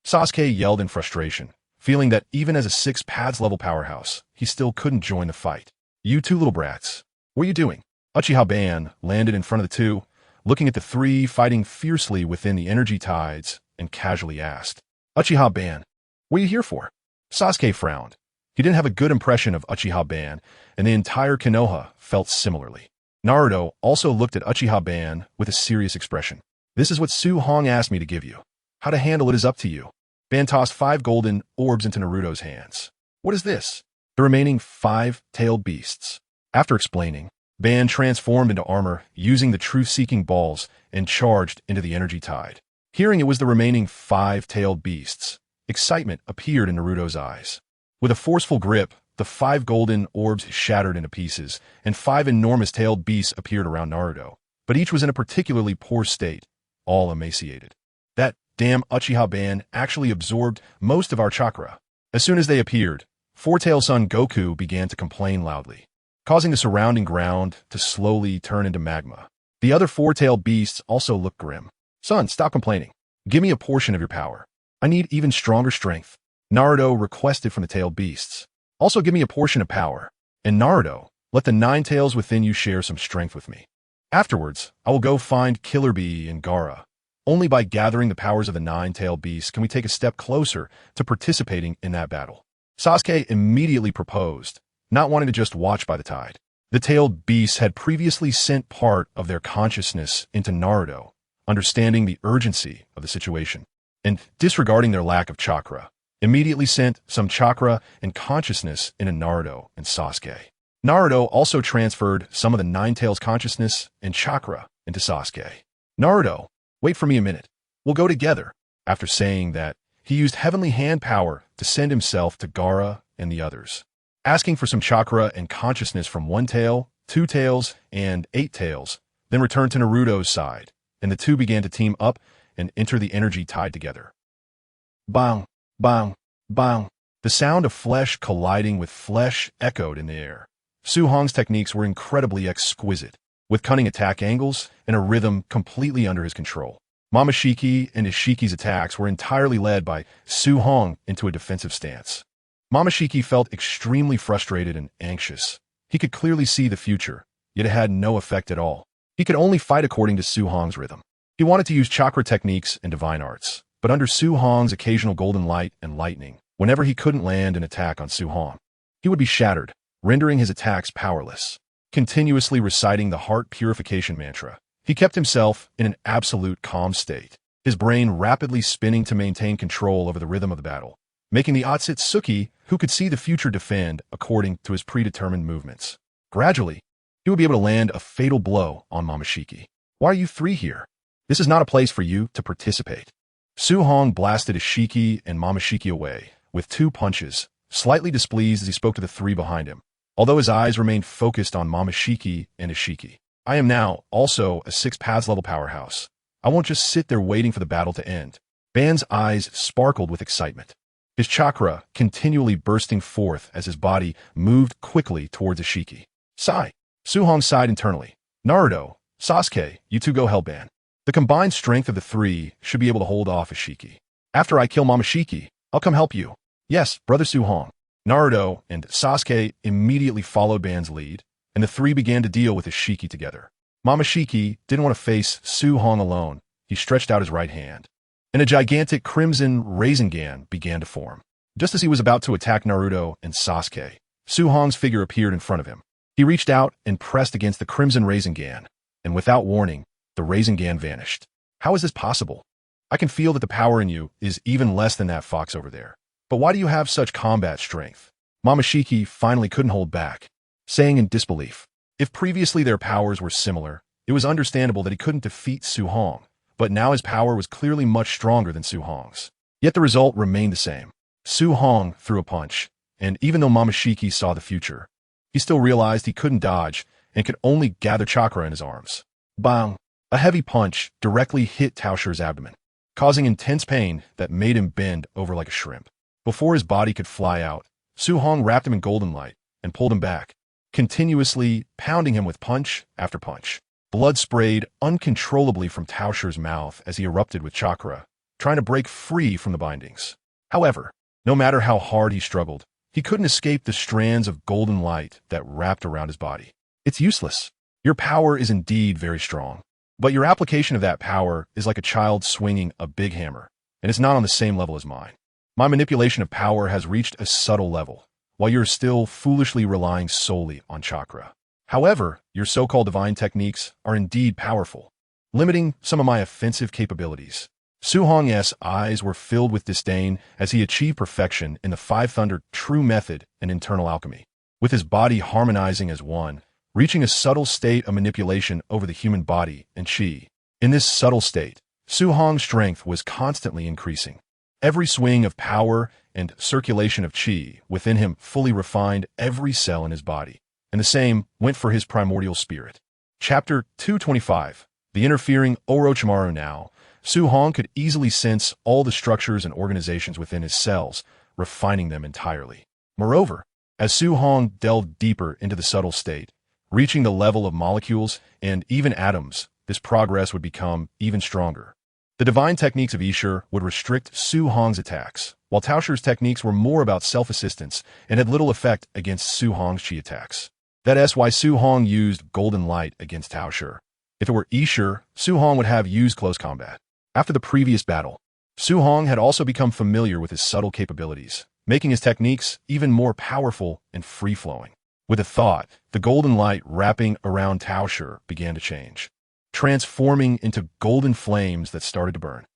Sasuke yelled in frustration, feeling that even as a Six Paths level powerhouse, he still couldn't join the fight. You two little brats, what are you doing? Uchiha Ban landed in front of the two, looking at the three fighting fiercely within the energy tides, and casually asked, Uchiha Ban, what are you here for? Sasuke frowned. He didn't have a good impression of Uchiha Ban, and the entire Konoha felt similarly. Naruto also looked at Uchiha Ban with a serious expression. This is what Su Hong asked me to give you. How to handle it is up to you. Ban tossed 5 golden orbs into Naruto's hands. What is this? The remaining 5-tailed beasts. After explaining, Ban transformed into armor using the truth-seeking balls and charged into the energy tide. Hearing it was the remaining 5-tailed beasts, excitement appeared in Naruto's eyes. With a forceful grip, the 5 golden orbs shattered into pieces, and 5 enormous tailed beasts appeared around Naruto, but each was in a particularly poor state, all emaciated. That damn Uchiha Ban actually absorbed most of our chakra. As soon as they appeared, Four-Tailed Son Goku began to complain loudly, causing the surrounding ground to slowly turn into magma. The other 4-tailed beasts also looked grim. Son, stop complaining. Give me a portion of your power. I need even stronger strength. Naruto requested from the tailed beasts. Also give me a portion of power. And Naruto, let the 9 tails within you share some strength with me. Afterwards, I will go find Killer Bee and Gaara. Only by gathering the powers of the 9-tailed beasts can we take a step closer to participating in that battle. Sasuke immediately proposed, not wanting to just watch by the tide. The tailed beasts had previously sent part of their consciousness into Naruto, understanding the urgency of the situation, and disregarding their lack of chakra, immediately sent some chakra and consciousness into Naruto and Sasuke. Naruto also transferred some of the 9-tails consciousness and chakra into Sasuke. Naruto, wait for me a minute. We'll go together. After saying that, he used heavenly hand power to send himself to Gaara and the others, asking for some chakra and consciousness from 1 tail, 2 tails, and 8 tails, then returned to Naruto's side, and the two began to team up and enter the energy tide together. Bang, bang, bang. The sound of flesh colliding with flesh echoed in the air. Su Hong's techniques were incredibly exquisite, with cunning attack angles and a rhythm completely under his control. Momoshiki and Ishiki's attacks were entirely led by Su Hong into a defensive stance. Momoshiki felt extremely frustrated and anxious. He could clearly see the future, yet it had no effect at all. He could only fight according to Su Hong's rhythm. He wanted to use chakra techniques and divine arts, but under Su Hong's occasional golden light and lightning, whenever he couldn't land an attack on Su Hong, he would be shattered, rendering his attacks powerless. continuously reciting the heart purification mantra. He kept himself in an absolute calm state, his brain rapidly spinning to maintain control over the rhythm of the battle, making the Otsutsuki who could see the future defend according to his predetermined movements. Gradually, he would be able to land a fatal blow on Momoshiki. Why are you three here? This is not a place for you to participate. Su Hong blasted Ishiki and Momoshiki away with 2 punches, slightly displeased as he spoke to the 3 behind him, although his eyes remained focused on Momoshiki and Ishiki. I am now also a 6 paths level powerhouse. I won't just sit there waiting for the battle to end. Ban's eyes sparkled with excitement, his chakra continually bursting forth as his body moved quickly towards Ishiki. Sigh. Su Hong sighed internally. Naruto, Sasuke, you two go help Ban. The combined strength of the 3 should be able to hold off Ishiki. After I kill Momoshiki, I'll come help you. Yes, brother Su Hong. Naruto and Sasuke immediately followed Ban's lead, and the 3 began to deal with Ishiki together. Momoshiki didn't want to face Su Hong alone. He stretched out his right hand, and a gigantic crimson Rasengan began to form. Just as he was about to attack Naruto and Sasuke, Su Hong's figure appeared in front of him. He reached out and pressed against the crimson Rasengan, and without warning, the Rasengan vanished. How is this possible? I can feel that the power in you is even less than that fox over there. But why do you have such combat strength? Momoshiki finally couldn't hold back, saying in disbelief. If previously their powers were similar, it was understandable that he couldn't defeat Su Hong, but now his power was clearly much stronger than Su Hong's. Yet the result remained the same. Su Hong threw a punch, and even though Momoshiki saw the future, he still realized he couldn't dodge and could only gather chakra in his arms. Bang! A heavy punch directly hit Tao Shi's abdomen, causing intense pain that made him bend over like a shrimp. Before his body could fly out, Su Hong wrapped him in golden light and pulled him back, continuously pounding him with punch after punch. Blood sprayed uncontrollably from Tao Shi's mouth as he erupted with chakra, trying to break free from the bindings. However, no matter how hard he struggled, he couldn't escape the strands of golden light that wrapped around his body. It's useless. Your power is indeed very strong, but your application of that power is like a child swinging a big hammer, and it's not on the same level as mine. My manipulation of power has reached a subtle level, while you're still foolishly relying solely on chakra. However, your so-called divine techniques are indeed powerful, limiting some of my offensive capabilities. Su Hong's eyes were filled with disdain as he achieved perfection in the Five Thunder true method and internal alchemy, with his body harmonizing as one, reaching a subtle state of manipulation over the human body and chi. In this subtle state, Su Hong's strength was constantly increasing. Every swing of power and circulation of chi within him fully refined every cell in his body, and the same went for his primordial spirit. Chapter 225. The interfering Orochimaru. Now, Su Hong could easily sense all the structures and organizations within his cells, refining them entirely. Moreover, as Su Hong delved deeper into the subtle state, reaching the level of molecules and even atoms, this progress would become even stronger. The divine techniques of Ishur would restrict Su Hong's attacks, while Tao Shi's techniques were more about self-assistance and had little effect against Su Hong's chi attacks. That's why Su Hong used golden light against Tao Shi. If it were Ishur, Su Hong would have used close combat. After the previous battle, Su Hong had also become familiar with his subtle capabilities, making his techniques even more powerful and free-flowing. With a thought, the golden light wrapping around Tao Shi began to change, transforming into golden flames that started to burn.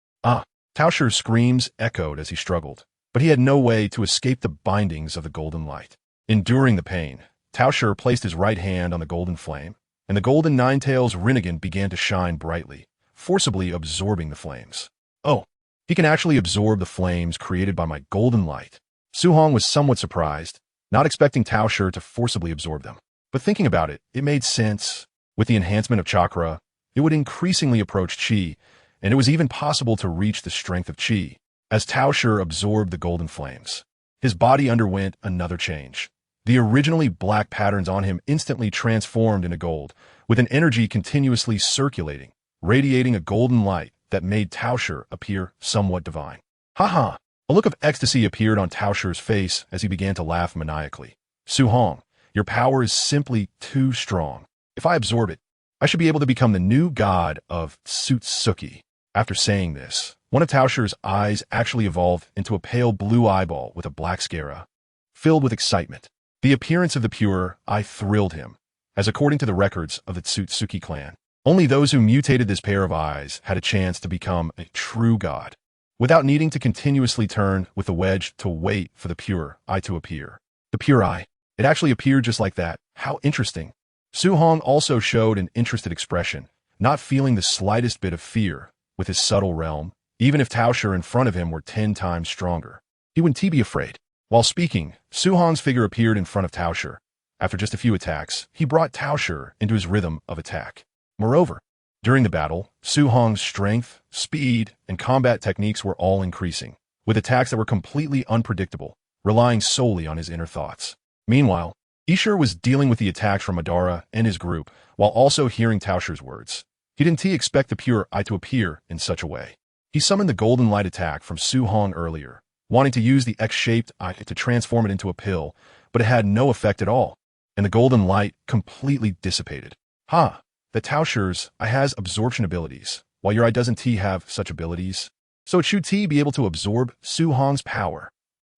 Tao Shi's screams echoed as he struggled, but he had no way to escape the bindings of the golden light. Enduring the pain, Tao Shi placed his right hand on the golden flame, and the golden Nine-Tails Rinnegan began to shine brightly, forcibly absorbing the flames. Oh, he can actually absorb the flames created by my golden light. Su Hong was somewhat surprised, not expecting Tao Shi to forcibly absorb them. But thinking about it, it made sense. With the enhancement of chakra, it would increasingly approach chi, and it was even possible to reach the strength of chi. As Tao Shi absorbed the golden flames, his body underwent another change. The originally black patterns on him instantly transformed into gold, with an energy continuously circulating, radiating a golden light that made Tao Shi appear somewhat divine. Ha! A look of ecstasy appeared on Tao Shi's face as he began to laugh maniacally. Su Hong, your power is simply too strong. If I absorb it, I should be able to become the new god of Otsutsuki. After saying this, one of Tao Shi's eyes actually evolved into a pale blue eyeball with a black sclera, filled with excitement. The appearance of the pure eye thrilled him, as according to the records of the Tsutsuki clan, only those who mutated this pair of eyes had a chance to become a true god, without needing to continuously turn with the wedge to wait for the pure eye to appear. The pure eye. It actually appeared just like that. How interesting. Su Hong also showed an interested expression, not feeling the slightest bit of fear with his subtle realm. Even if Taosher in front of him were 10 times stronger, he wouldn't be afraid. While speaking, Su Hong's figure appeared in front of Taosher. After just a few attacks, he brought Taosher into his rhythm of attack. Moreover, during the battle, Su Hong's strength, speed, and combat techniques were all increasing, with attacks that were completely unpredictable, relying solely on his inner thoughts. Meanwhile, Ishur was dealing with the attacks from Madara and his group, while also hearing Taosher's words. He didn't expect the pure eye to appear in such a way. He summoned the golden light attack from Su Hong earlier, wanting to use the X-shaped eye to transform it into a pill, but it had no effect at all, and the golden light completely dissipated. The Taosher's eye has absorption abilities, while your eye doesn't have such abilities. So it should be able to absorb Su Hong's power.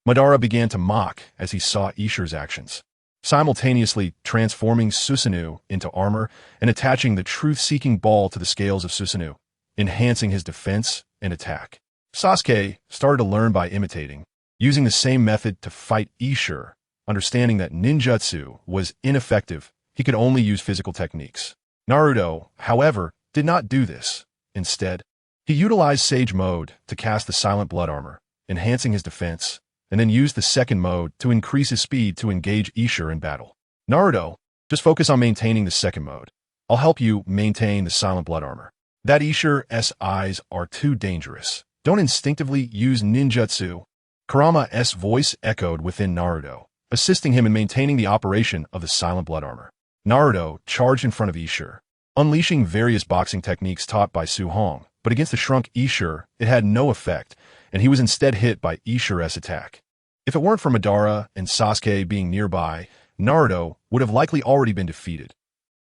Madara began to mock as he saw Ishur's actions, simultaneously transforming Susanoo into armor and attaching the truth-seeking ball to the scales of Susanoo, enhancing his defense and attack. Sasuke started to learn by imitating, using the same method to fight Ishur. Understanding that ninjutsu was ineffective, he could only use physical techniques. Naruto, however, did not do this. Instead, he utilized Sage Mode to cast the Silent Blood Armor, enhancing his defense, and then used the second mode to increase his speed to engage Ishur in battle. Naruto, just focus on maintaining the second mode. I'll help you maintain the Silent Blood Armor. That Ishur's eyes are too dangerous. Don't instinctively use ninjutsu. Kurama's voice echoed within Naruto, assisting him in maintaining the operation of the Silent Blood Armor. Naruto charged in front of Ishur, unleashing various boxing techniques taught by Su Hong, but against the shrunk Ishur, it had no effect, and he was instead hit by Ishur's attack. If it weren't for Madara and Sasuke being nearby, Naruto would have likely already been defeated.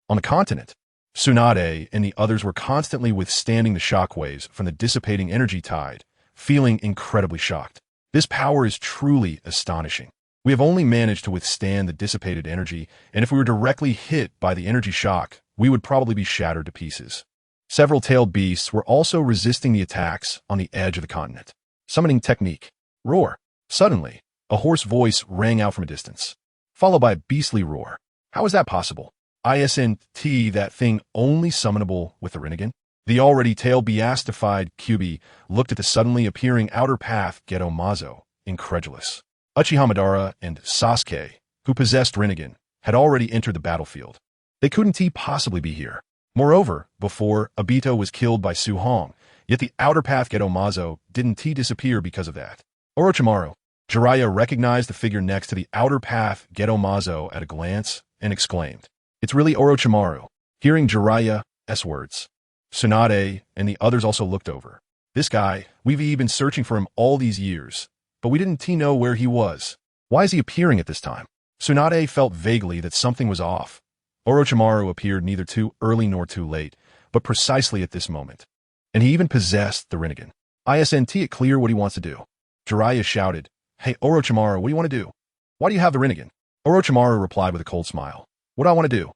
On the continent, Tsunade and the others were constantly withstanding the shockwaves from the dissipating energy tide, feeling incredibly shocked. This power is truly astonishing. We have only managed to withstand the dissipated energy, and if we were directly hit by the energy shock, we would probably be shattered to pieces. Several tailed beasts were also resisting the attacks on the edge of the continent. Summoning technique. Roar. Suddenly, a hoarse voice rang out from a distance, followed by a beastly roar. How is that possible? Isn't that thing only summonable with the Rinnegan? The already tail-beastified Kyuubi looked at the suddenly appearing outer path Geto Mazo, incredulous. Uchiha Madara and Sasuke, who possessed Rinnegan, had already entered the battlefield. They couldn't possibly be here. Moreover, before, Obito was killed by Su Hong, yet the outer path Geto Mazo didn't disappear because of that. Orochimaru. Jiraiya recognized the figure next to the outer path Geto Mazo at a glance and exclaimed, "It's really Orochimaru." Hearing Jiraiya's words, Tsunade and the others also looked over. This guy, we've been searching for him all these years, but we didn't know where he was. Why is he appearing at this time? Tsunade felt vaguely that something was off. Orochimaru appeared neither too early nor too late, but precisely at this moment. And he even possessed the Rinnegan. Isn't it clear what he wants to do? Jiraiya shouted, "Hey Orochimaru, what do you want to do? Why do you have the Rinnegan?" Orochimaru replied with a cold smile. "What do I want to do?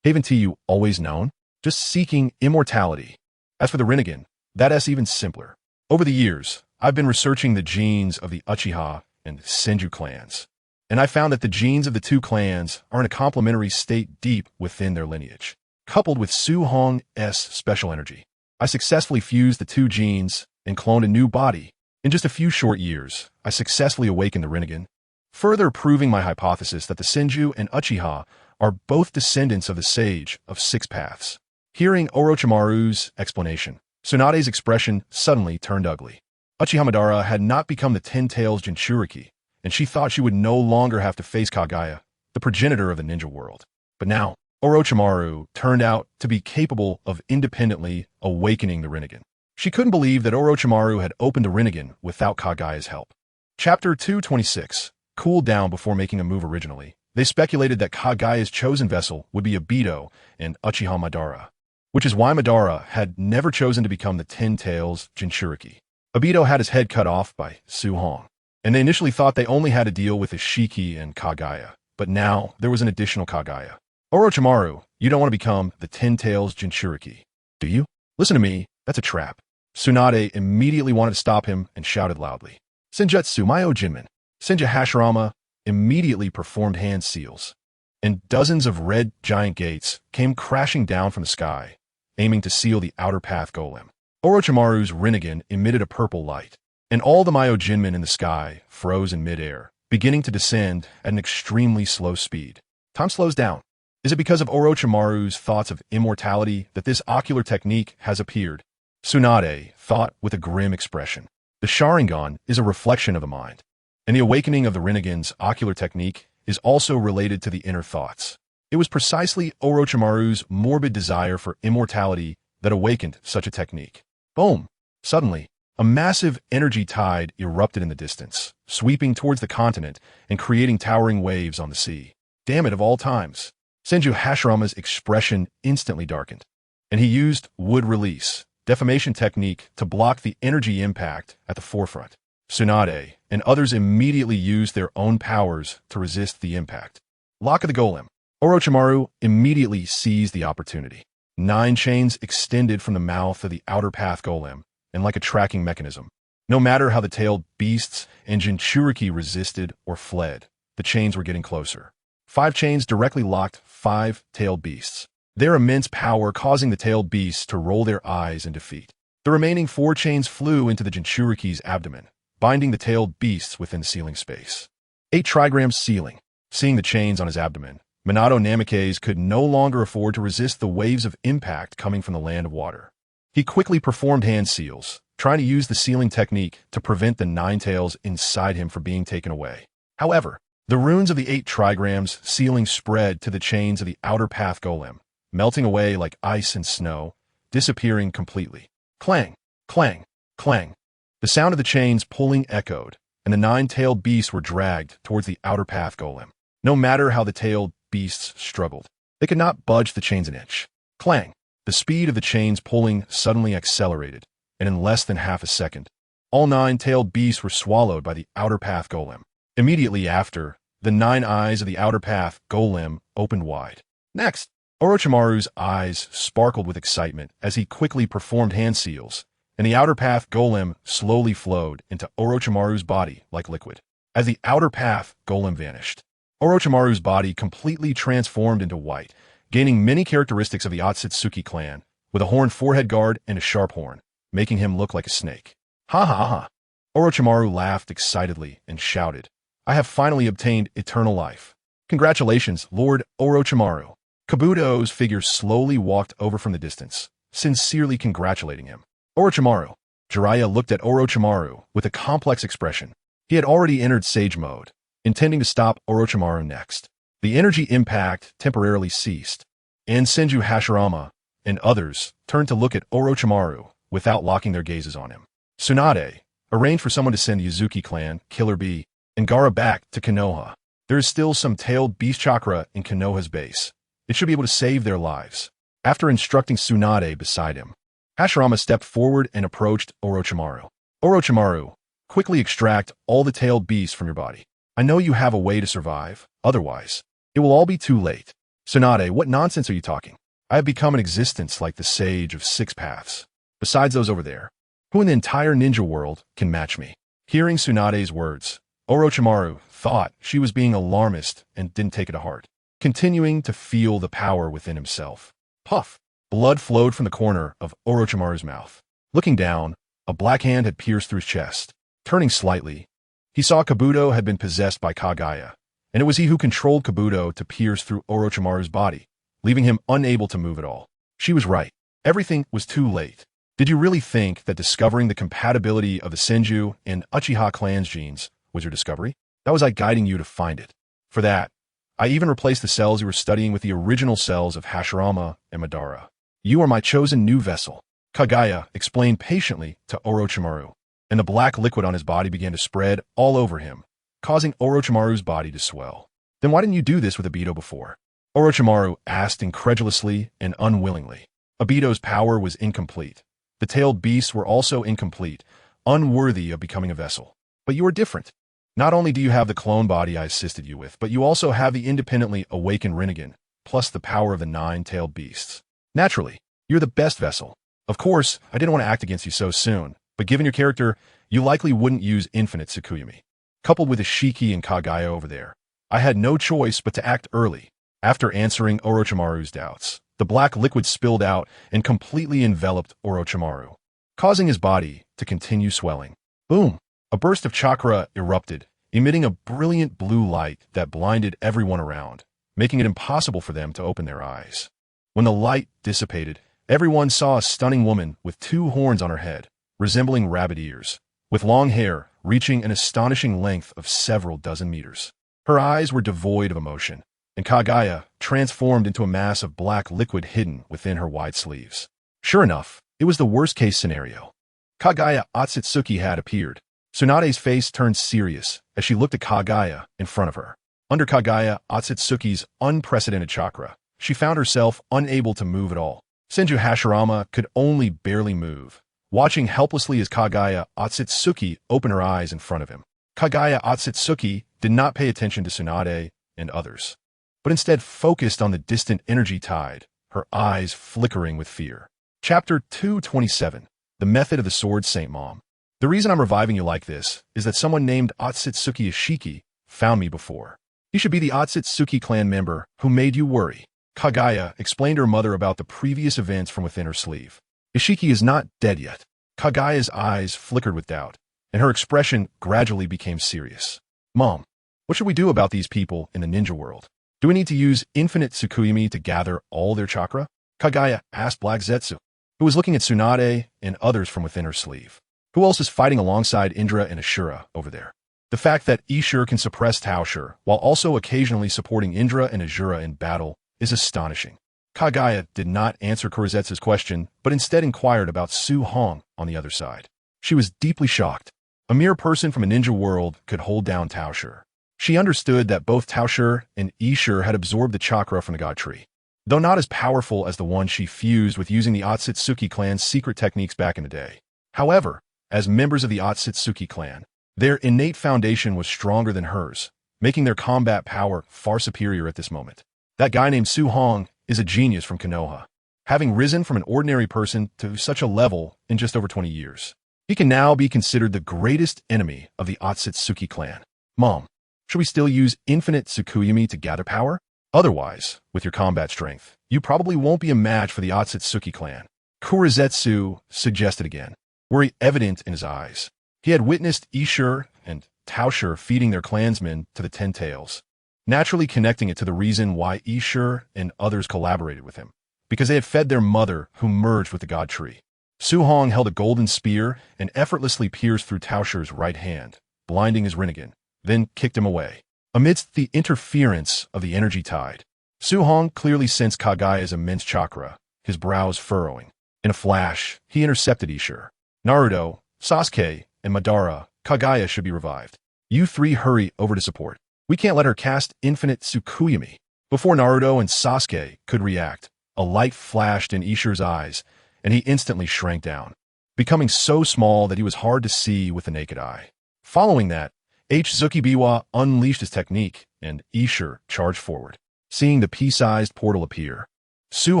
Haven't you always known? Just seeking immortality. As for the Rinnegan, that's even simpler. Over the years, I've been researching the genes of the Uchiha and Senju clans, and I found that the genes of the two clans are in a complementary state deep within their lineage. Coupled with Su Hong's special energy, I successfully fused the two genes and cloned a new body. In just a few short years, I successfully awakened the Rinnegan, further proving my hypothesis that the Senju and Uchiha are both descendants of the Sage of Six Paths." Hearing Orochimaru's explanation, Tsunade's expression suddenly turned ugly. Uchiha Madara had not become the Ten Tails Jinchuriki, and she thought she would no longer have to face Kagaya, the progenitor of the ninja world. But now, Orochimaru turned out to be capable of independently awakening the Rinnegan. She couldn't believe that Orochimaru had opened the Rinnegan without Kagaya's help. Chapter 226. Cooled down before making a move originally. They speculated that Kagaya's chosen vessel would be Obito and Uchiha Madara, which is why Madara had never chosen to become the Ten Tails Jinchuriki. Obito had his head cut off by Su Hong, and they initially thought they only had to deal with Ishiki and Kagaya, but now there was an additional Kagaya. Orochimaru, you don't want to become the Ten Tails Jinchuriki, do you? Listen to me, that's a trap. Tsunade immediately wanted to stop him and shouted loudly. Senjutsu Myo Jinmen. Senja Hashirama immediately performed hand seals, and dozens of red giant gates came crashing down from the sky, aiming to seal the outer path golem. Orochimaru's Rinnegan emitted a purple light, and all the Myojinmen in the sky froze in midair, beginning to descend at an extremely slow speed. Time slows down. Is it because of Orochimaru's thoughts of immortality that this ocular technique has appeared? Tsunade thought with a grim expression. The Sharingan is a reflection of the mind, and the awakening of the Rinnegan's ocular technique is also related to the inner thoughts. It was precisely Orochimaru's morbid desire for immortality that awakened such a technique. Boom! Suddenly, a massive energy tide erupted in the distance, sweeping towards the continent and creating towering waves on the sea. Damn it, of all times! Senju Hashirama's expression instantly darkened, and he used wood release, deformation technique to block the energy impact at the forefront. Tsunade and others immediately used their own powers to resist the impact. Lock of the Golem. Orochimaru immediately seized the opportunity. 9 chains extended from the mouth of the outer path golem, and like a tracking mechanism. No matter how the tailed beasts and Jinchuriki resisted or fled, the chains were getting closer. 5 chains directly locked 5 tailed beasts, their immense power causing the tailed beasts to roll their eyes in defeat. The remaining 4 chains flew into the Jinchuriki's abdomen, binding the tailed beasts within the ceiling space. 8 trigrams ceiling. Seeing the chains on his abdomen, Minato Namikaze could no longer afford to resist the waves of impact coming from the land of water. He quickly performed hand seals, trying to use the sealing technique to prevent the 9 tails inside him from being taken away. However, the runes of the 8 trigrams sealing spread to the chains of the outer path golem, melting away like ice and snow, disappearing completely. Clang, clang, clang. The sound of the chains pulling echoed, and the 9-tailed beasts were dragged towards the outer path golem. No matter how the tailed beasts struggled, they could not budge the chains an inch. Clang! The speed of the chains pulling suddenly accelerated, and in less than half a second, all 9-tailed beasts were swallowed by the outer path golem. Immediately after, the 9 eyes of the outer path golem opened wide. Next, Orochimaru's eyes sparkled with excitement as he quickly performed hand seals, and the outer path golem slowly flowed into Orochimaru's body like liquid. As the outer path golem vanished, Orochimaru's body completely transformed into white, gaining many characteristics of the Otsutsuki clan, with a horned forehead guard and a sharp horn, making him look like a snake. Ha ha ha! Orochimaru laughed excitedly and shouted, I have finally obtained eternal life. Congratulations, Lord Orochimaru. Kabuto's figure slowly walked over from the distance, sincerely congratulating him. Orochimaru. Jiraiya looked at Orochimaru with a complex expression. He had already entered Sage mode, intending to stop Orochimaru next. The energy impact temporarily ceased, and Senju Hashirama and others turned to look at Orochimaru without locking their gazes on him. Tsunade arranged for someone to send Yuzuki clan, Killer Bee, and Gaara back to Konoha. There is still some tailed beast chakra in Konoha's base. It should be able to save their lives. After instructing Tsunade beside him, Hashirama stepped forward and approached Orochimaru. Orochimaru, quickly extract all the tailed beasts from your body. I know you have a way to survive, otherwise, it will all be too late. Tsunade, what nonsense are you talking? I have become an existence like the Sage of 6 Paths. Besides those over there, who in the entire ninja world can match me? Hearing Tsunade's words, Orochimaru thought she was being alarmist and didn't take it to heart, continuing to feel the power within himself. Puff! Blood flowed from the corner of Orochimaru's mouth. Looking down, a black hand had pierced through his chest. Turning slightly, he saw Kabuto had been possessed by Kagaya, and it was he who controlled Kabuto to pierce through Orochimaru's body, leaving him unable to move at all. She was right. Everything was too late. Did you really think that discovering the compatibility of the Senju and Uchiha clans genes was your discovery? That was I guiding you to find it. For that, I even replaced the cells you were studying with the original cells of Hashirama and Madara. You are my chosen new vessel, Kagaya explained patiently to Orochimaru, and the black liquid on his body began to spread all over him, causing Orochimaru's body to swell. Then why didn't you do this with Obito before? Orochimaru asked incredulously and unwillingly. Obito's power was incomplete. The tailed beasts were also incomplete, unworthy of becoming a vessel. But you are different. Not only do you have the clone body I assisted you with, but you also have the independently awakened Rinnegan, plus the power of the nine-tailed beasts. Naturally, you're the best vessel. Of course, I didn't want to act against you so soon, but given your character, you likely wouldn't use infinite Tsukuyumi. Coupled with Ishiki and Kagaya over there, I had no choice but to act early. After answering Orochimaru's doubts, the black liquid spilled out and completely enveloped Orochimaru, causing his body to continue swelling. Boom! A burst of chakra erupted, emitting a brilliant blue light that blinded everyone around, making it impossible for them to open their eyes. When the light dissipated, everyone saw a stunning woman with 2 horns on her head, resembling rabbit ears, with long hair reaching an astonishing length of several dozen meters. Her eyes were devoid of emotion, and Kagaya transformed into a mass of black liquid hidden within her wide sleeves. Sure enough, it was the worst-case scenario. Kagaya Otsutsuki had appeared. Tsunade's face turned serious as she looked at Kagaya in front of her. Under Kagaya Otsutsuki's unprecedented chakra, she found herself unable to move at all. Senju Hashirama could only barely move, watching helplessly as Kagaya Otsutsuki opened her eyes in front of him. Kagaya Otsutsuki did not pay attention to Tsunade and others, but instead focused on the distant energy tide, her eyes flickering with fear. Chapter 227, The Method of the Sword Saint Mom. The reason I'm reviving you like this is that someone named Otsutsuki Ishiki found me before. He should be the Otsutsuki clan member who made you worry. Kagaya explained to her mother about the previous events from within her sleeve. Ishiki is not dead yet. Kagaya's eyes flickered with doubt, and her expression gradually became serious. Mom, what should we do about these people in the ninja world? Do we need to use infinite Tsukuyumi to gather all their chakra? Kagaya asked Black Zetsu, who was looking at Tsunade and others from within her sleeve. Who else is fighting alongside Indra and Ashura over there? The fact that Ishur can suppress Taoshur while also occasionally supporting Indra and Ashura in battle is astonishing. Kagaya did not answer Kurizetsu's question, but instead inquired about Su Hong on the other side. She was deeply shocked. A mere person from a ninja world could hold down Taoshur. She understood that both Taoshur and Ishur had absorbed the chakra from the god tree, though not as powerful as the one she fused with using the Otsutsuki clan's secret techniques back in the day. However, as members of the Otsutsuki clan, their innate foundation was stronger than hers, making their combat power far superior at this moment. That guy named Su Hong is a genius from Konoha, having risen from an ordinary person to such a level in just over 20 years. He can now be considered the greatest enemy of the Otsutsuki clan. Mom, should we still use infinite Tsukuyumi to gather power? Otherwise, with your combat strength, you probably won't be a match for the Otsutsuki clan. Kurizetsu suggested again, worry evident in his eyes. He had witnessed Ishur and Taoshur feeding their clansmen to the 10 tails, naturally connecting it to the reason why Ishur and others collaborated with him, because they had fed their mother who merged with the god tree. Su Hong held a golden spear and effortlessly pierced through Taoshur's right hand, blinding his Rinnegan, then kicked him away. Amidst the interference of the energy tide, Su Hong clearly sensed Kagaya's immense chakra, his brows furrowing. In a flash, he intercepted Ishur. Naruto, Sasuke, and Madara, Kagaya should be revived. You 3 hurry over to support. We can't let her cast infinite Tsukuyumi. Before Naruto and Sasuke could react, a light flashed in Ishur's eyes, and he instantly shrank down, becoming so small that he was hard to see with the naked eye. Following that, Zukibiwa unleashed his technique, and Ishur charged forward. Seeing the pea-sized portal appear, Su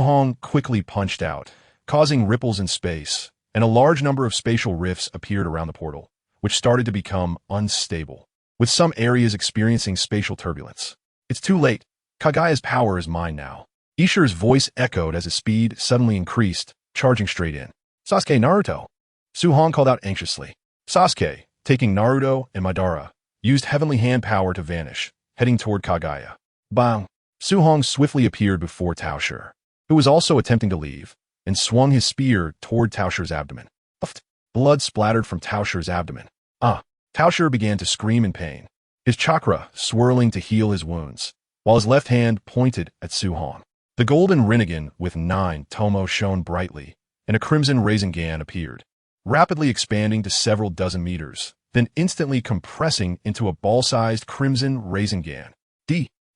Hong quickly punched out, causing ripples in space, and a large number of spatial rifts appeared around the portal, which started to become unstable, with some areas experiencing spatial turbulence. It's too late. Kagaya's power is mine now. Ishur's voice echoed as his speed suddenly increased, charging straight in. Sasuke, Naruto. Su Hong called out anxiously. Sasuke, taking Naruto and Madara, used heavenly hand power to vanish, heading toward Kagaya. Bang! Su Hong swiftly appeared before Taoshur, who was also attempting to leave, and swung his spear toward Taoshur's abdomen. Blood splattered from Taoshur's abdomen. Taoshur began to scream in pain, his chakra swirling to heal his wounds, while his left hand pointed at Su Hong. The golden Rinnegan with 9 tomo shone brightly, and a crimson Rasengan appeared, rapidly expanding to several dozen meters, then instantly compressing into a ball-sized crimson Rasengan.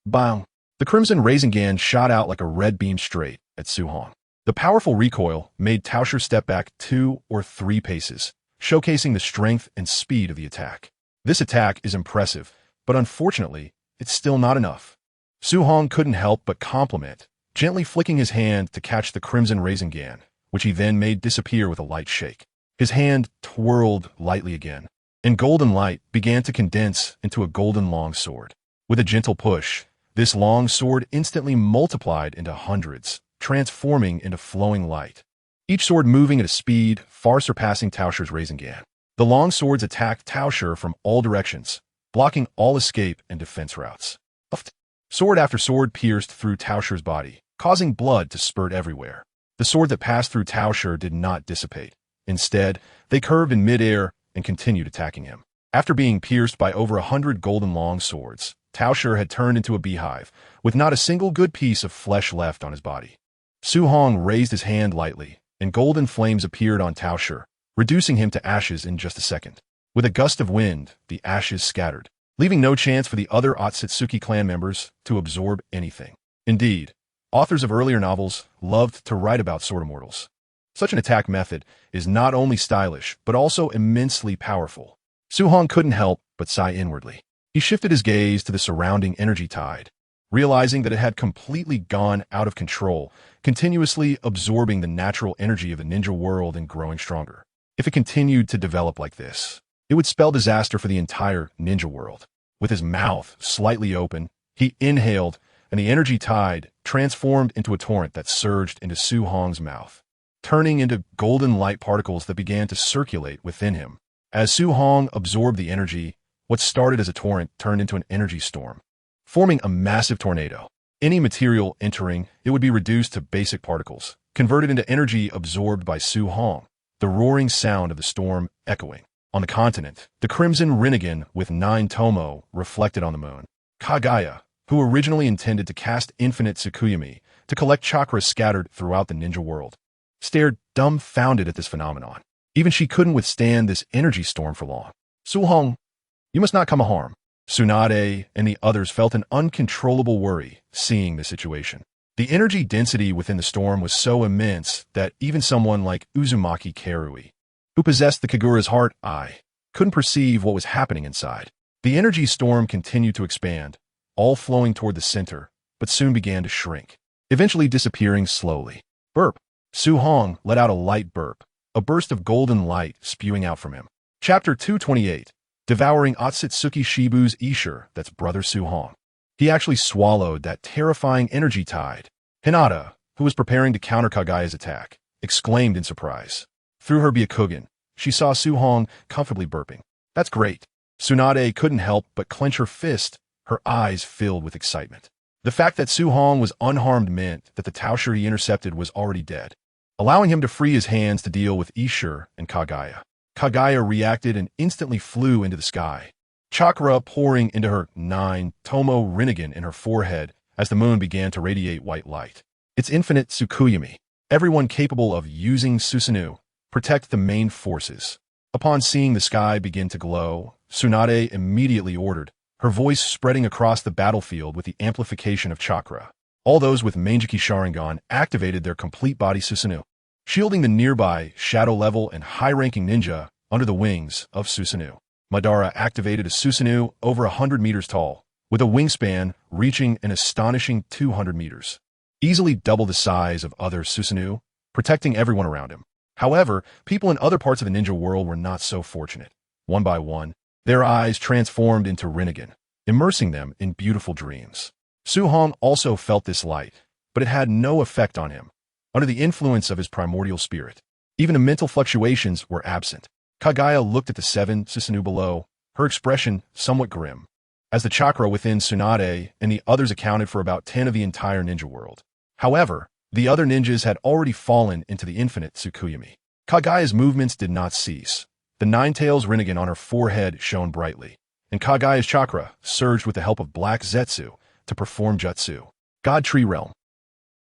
Bang! The crimson Rasengan shot out like a red beam straight at Su Hong. The powerful recoil made Taoshur step back 2 or 3 paces, showcasing the strength and speed of the attack. This attack is impressive, but unfortunately, it's still not enough. Su-hong couldn't help but compliment, gently flicking his hand to catch the crimson Rasengan, which he then made disappear with a light shake. His hand twirled lightly again, and golden light began to condense into a golden long sword. With a gentle push, this long sword instantly multiplied into hundreds, transforming into flowing light, each sword moving at a speed far surpassing Taosher's Rasengan. The long swords attacked Taosher from all directions, blocking all escape and defense routes. Sword after sword pierced through Taosher's body, causing blood to spurt everywhere. The sword that passed through Taosher did not dissipate. Instead, they curved in midair and continued attacking him. After being pierced by over 100 golden long swords, Taosher had turned into a beehive, with not a single good piece of flesh left on his body. Su-hong raised his hand lightly, and golden flames appeared on Taosher, reducing him to ashes in just a second. With a gust of wind, the ashes scattered, leaving no chance for the other Otsutsuki clan members to absorb anything. Indeed, authors of earlier novels loved to write about sword immortals. Such an attack method is not only stylish, but also immensely powerful. Su-hong couldn't help but sigh inwardly. He shifted his gaze to the surrounding energy tide, realizing that it had completely gone out of control, continuously absorbing the natural energy of the ninja world and growing stronger. If it continued to develop like this, it would spell disaster for the entire ninja world. With his mouth slightly open, he inhaled, and the energy tide transformed into a torrent that surged into Su-hong's mouth, turning into golden light particles that began to circulate within him. As Su-hong absorbed the energy, what started as a torrent turned into an energy storm, forming a massive tornado. Any material entering it would be reduced to basic particles, converted into energy absorbed by Su-hong, the roaring sound of the storm echoing. On the continent, the crimson Rinnegan with 9 tomo reflected on the moon. Kaguya, who originally intended to cast infinite Tsukuyomi to collect chakra scattered throughout the ninja world, stared dumbfounded at this phenomenon. Even she couldn't withstand this energy storm for long. Su-hong, you must not come harm. Tsunade and the others felt an uncontrollable worry seeing the situation. The energy density within the storm was so immense that even someone like Uzumaki Karui, who possessed the Kagura's heart eye, couldn't perceive what was happening inside. The energy storm continued to expand, all flowing toward the center, but soon began to shrink, eventually disappearing slowly. Burp. Su-hong let out a light burp, a burst of golden light spewing out from him. Chapter 228. Devouring Otsutsuki Shibu's Ishur, that's Brother Su-hong. He actually swallowed that terrifying energy tide. Hinata, who was preparing to counter Kaguya's attack, exclaimed in surprise. Through her Byakugan, she saw Su-hong comfortably burping. That's great. Tsunade couldn't help but clench her fist, her eyes filled with excitement. The fact that Su-hong was unharmed meant that the Taosher he intercepted was already dead, allowing him to free his hands to deal with Ishur and Kaguya. Kaguya reacted and instantly flew into the sky, chakra pouring into her 9 tomo Rinnegan in her forehead as the moon began to radiate white light. It's infinite Tsukuyomi. Everyone capable of using Susanoo protect the main forces. Upon seeing the sky begin to glow, Tsunade immediately ordered, her voice spreading across the battlefield with the amplification of chakra. All those with Manjiki Sharingan activated their complete body Susanoo, shielding the nearby shadow-level and high-ranking ninja under the wings of Susanoo. Madara activated a Susanoo over 100 meters tall, with a wingspan reaching an astonishing 200 meters, easily double the size of other Susanoo, protecting everyone around him. However, people in other parts of the ninja world were not so fortunate. One by one, their eyes transformed into Rinnegan, immersing them in beautiful dreams. Su-hong also felt this light, but it had no effect on him. Under the influence of his primordial spirit, even the mental fluctuations were absent. Kaguya looked at the 7 Susanoo below, her expression somewhat grim, as the chakra within Tsunade and the others accounted for about 10 of the entire ninja world. However, the other ninjas had already fallen into the infinite Tsukuyomi. Kaguya's movements did not cease. The 9-tails Rinnegan on her forehead shone brightly, and Kaguya's chakra surged with the help of Black Zetsu to perform jutsu. God Tree Realm.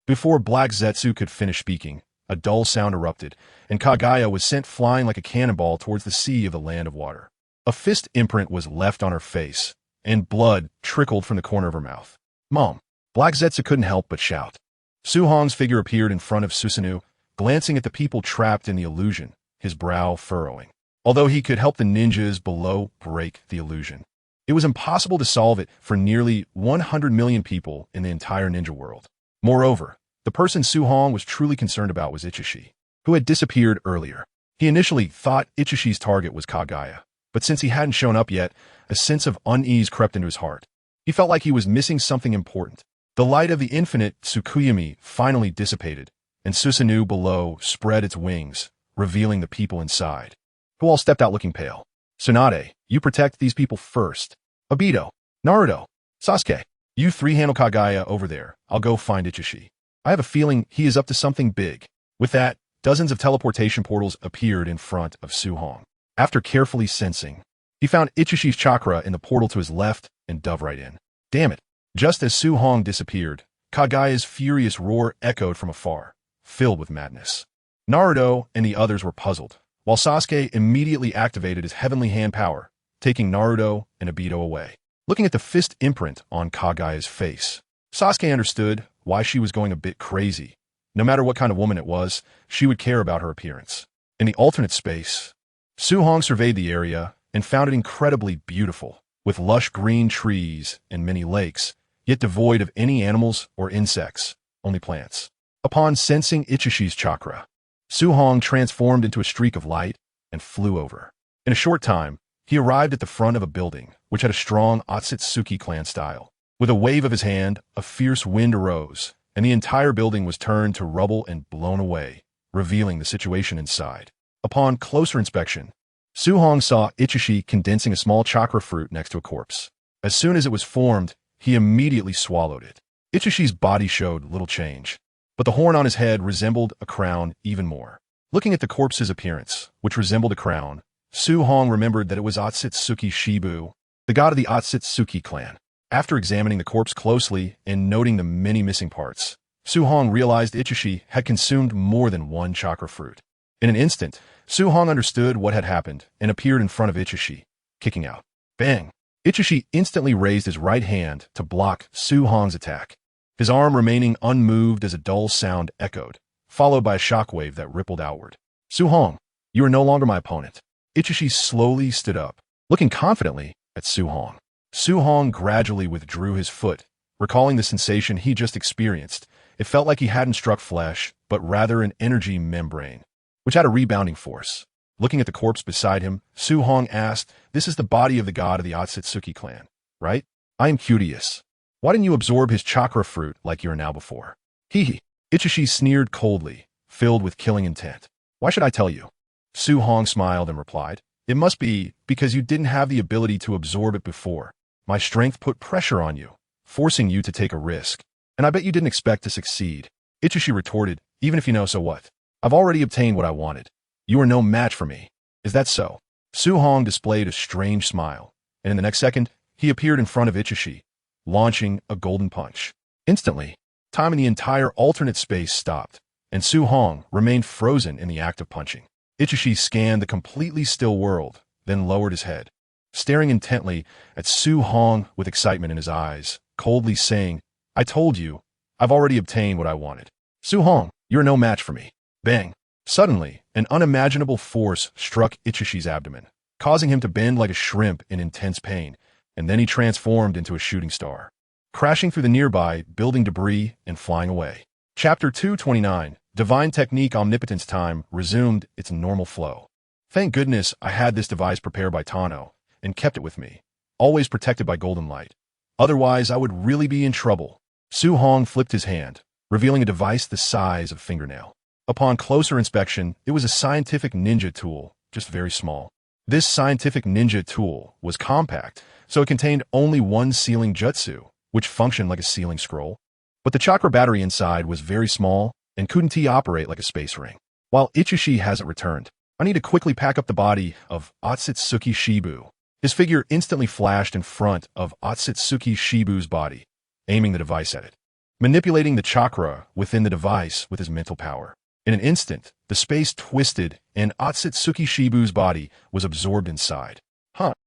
Before Black Zetsu could finish speaking, a dull sound erupted, and Kaguya was sent flying like a cannonball towards the sea of the land of water. A fist imprint was left on her face, and blood trickled from the corner of her mouth. Mom! Black Zetsu couldn't help but shout. Su-hong's figure appeared in front of Susanoo, glancing at the people trapped in the illusion, his brow furrowing. Although he could help the ninjas below break the illusion, It was impossible to solve it for nearly 100 million people in the entire ninja world. Moreover, the person Su Hong was truly concerned about was Itachi, who had disappeared earlier. He initially thought Itachi's target was Kagaya, but since he hadn't shown up yet, a sense of unease crept into his heart. He felt like he was missing something important. The light of the infinite Tsukuyami finally dissipated, and Susanoo below spread its wings, revealing the people inside, who all stepped out looking pale. Tsunade, you protect these people first. Obito, Naruto, Sasuke, you three handle Kagaya over there. I'll go find Itachi. I have a feeling he is up to something big. With that, dozens of teleportation portals appeared in front of Su Hong. After carefully sensing, he found Itachi's chakra in the portal to his left and dove right in. Damn it. Just as Su Hong disappeared, Kagaya's furious roar echoed from afar, filled with madness. Naruto and the others were puzzled, while Sasuke immediately activated his heavenly hand power, taking Naruto and Obito away. Looking at the fist imprint on Kagaya's face, Sasuke understood why she was going a bit crazy. No matter what kind of woman it was, she would care about her appearance. In the alternate space, Su Hong surveyed the area and found it incredibly beautiful, with lush green trees and many lakes, yet devoid of any animals or insects, only plants. Upon sensing Itachi's chakra, Su Hong transformed into a streak of light and flew over. In a short time, he arrived at the front of a building which had a strong Otsutsuki clan style. With a wave of his hand, a fierce wind arose, and the entire building was turned to rubble and blown away, revealing the situation inside. Upon closer inspection, Su Hong saw Itachi condensing a small chakra fruit next to a corpse. As soon as it was formed, he immediately swallowed it. Itachi's body showed little change, but the horn on his head resembled a crown even more. Looking at the corpse's appearance, which resembled a crown, Su Hong remembered that it was Otsutsuki Shibu, the god of the Otsutsuki clan. After examining the corpse closely and noting the many missing parts, Su Hong realized Itachi had consumed more than one chakra fruit. In an instant, Su Hong understood what had happened and appeared in front of Itachi, kicking out. Bang! Itachi instantly raised his right hand to block Su Hong's attack, his arm remaining unmoved as a dull sound echoed, followed by a shockwave that rippled outward. Su Hong, you are no longer my opponent. Itachi slowly stood up, looking confidently at Su Hong. Su Hong gradually withdrew his foot, recalling the sensation he just experienced. It felt like he hadn't struck flesh, but rather an energy membrane, which had a rebounding force. Looking at the corpse beside him, Su Hong asked, "This is the body of the god of the Otsutsuki clan, right? I am curious. Why didn't you absorb his chakra fruit like you are now before?" Hee. Itachi sneered coldly, filled with killing intent. "Why should I tell you?" Su Hong smiled and replied, "It must be because you didn't have the ability to absorb it before. My strength put pressure on you, forcing you to take a risk, and I bet you didn't expect to succeed." Itachi retorted, "Even if you know, so what? I've already obtained what I wanted. You are no match for me. Is that so?" Su Hong displayed a strange smile, and in the next second, he appeared in front of Itachi, launching a golden punch. Instantly, time in the entire alternate space stopped, and Su Hong remained frozen in the act of punching. Itachi scanned the completely still world, then lowered his head, staring intently at Su Hong with excitement in his eyes, coldly saying, "I told you, I've already obtained what I wanted. Su Hong, you're no match for me." Bang! Suddenly, an unimaginable force struck Itachi's abdomen, causing him to bend like a shrimp in intense pain, and then he transformed into a shooting star, crashing through the nearby building debris and flying away. Chapter 229, Divine Technique Omnipotence Time resumed its normal flow. Thank goodness I had this device prepared by Tano and kept it with me, always protected by golden light. Otherwise, I would really be in trouble. Su Hong flipped his hand, revealing a device the size of a fingernail. Upon closer inspection, it was a scientific ninja tool, just very small. This scientific ninja tool was compact, so it contained only one sealing jutsu, which functioned like a sealing scroll. But the chakra battery inside was very small and couldn't operate like a space ring. While Itachi hasn't returned, I need to quickly pack up the body of Otsutsuki Shibu. His figure instantly flashed in front of Otsutsuki Shibu's body, aiming the device at it, manipulating the chakra within the device with his mental power. In an instant, the space twisted and Otsutsuki Shibu's body was absorbed inside.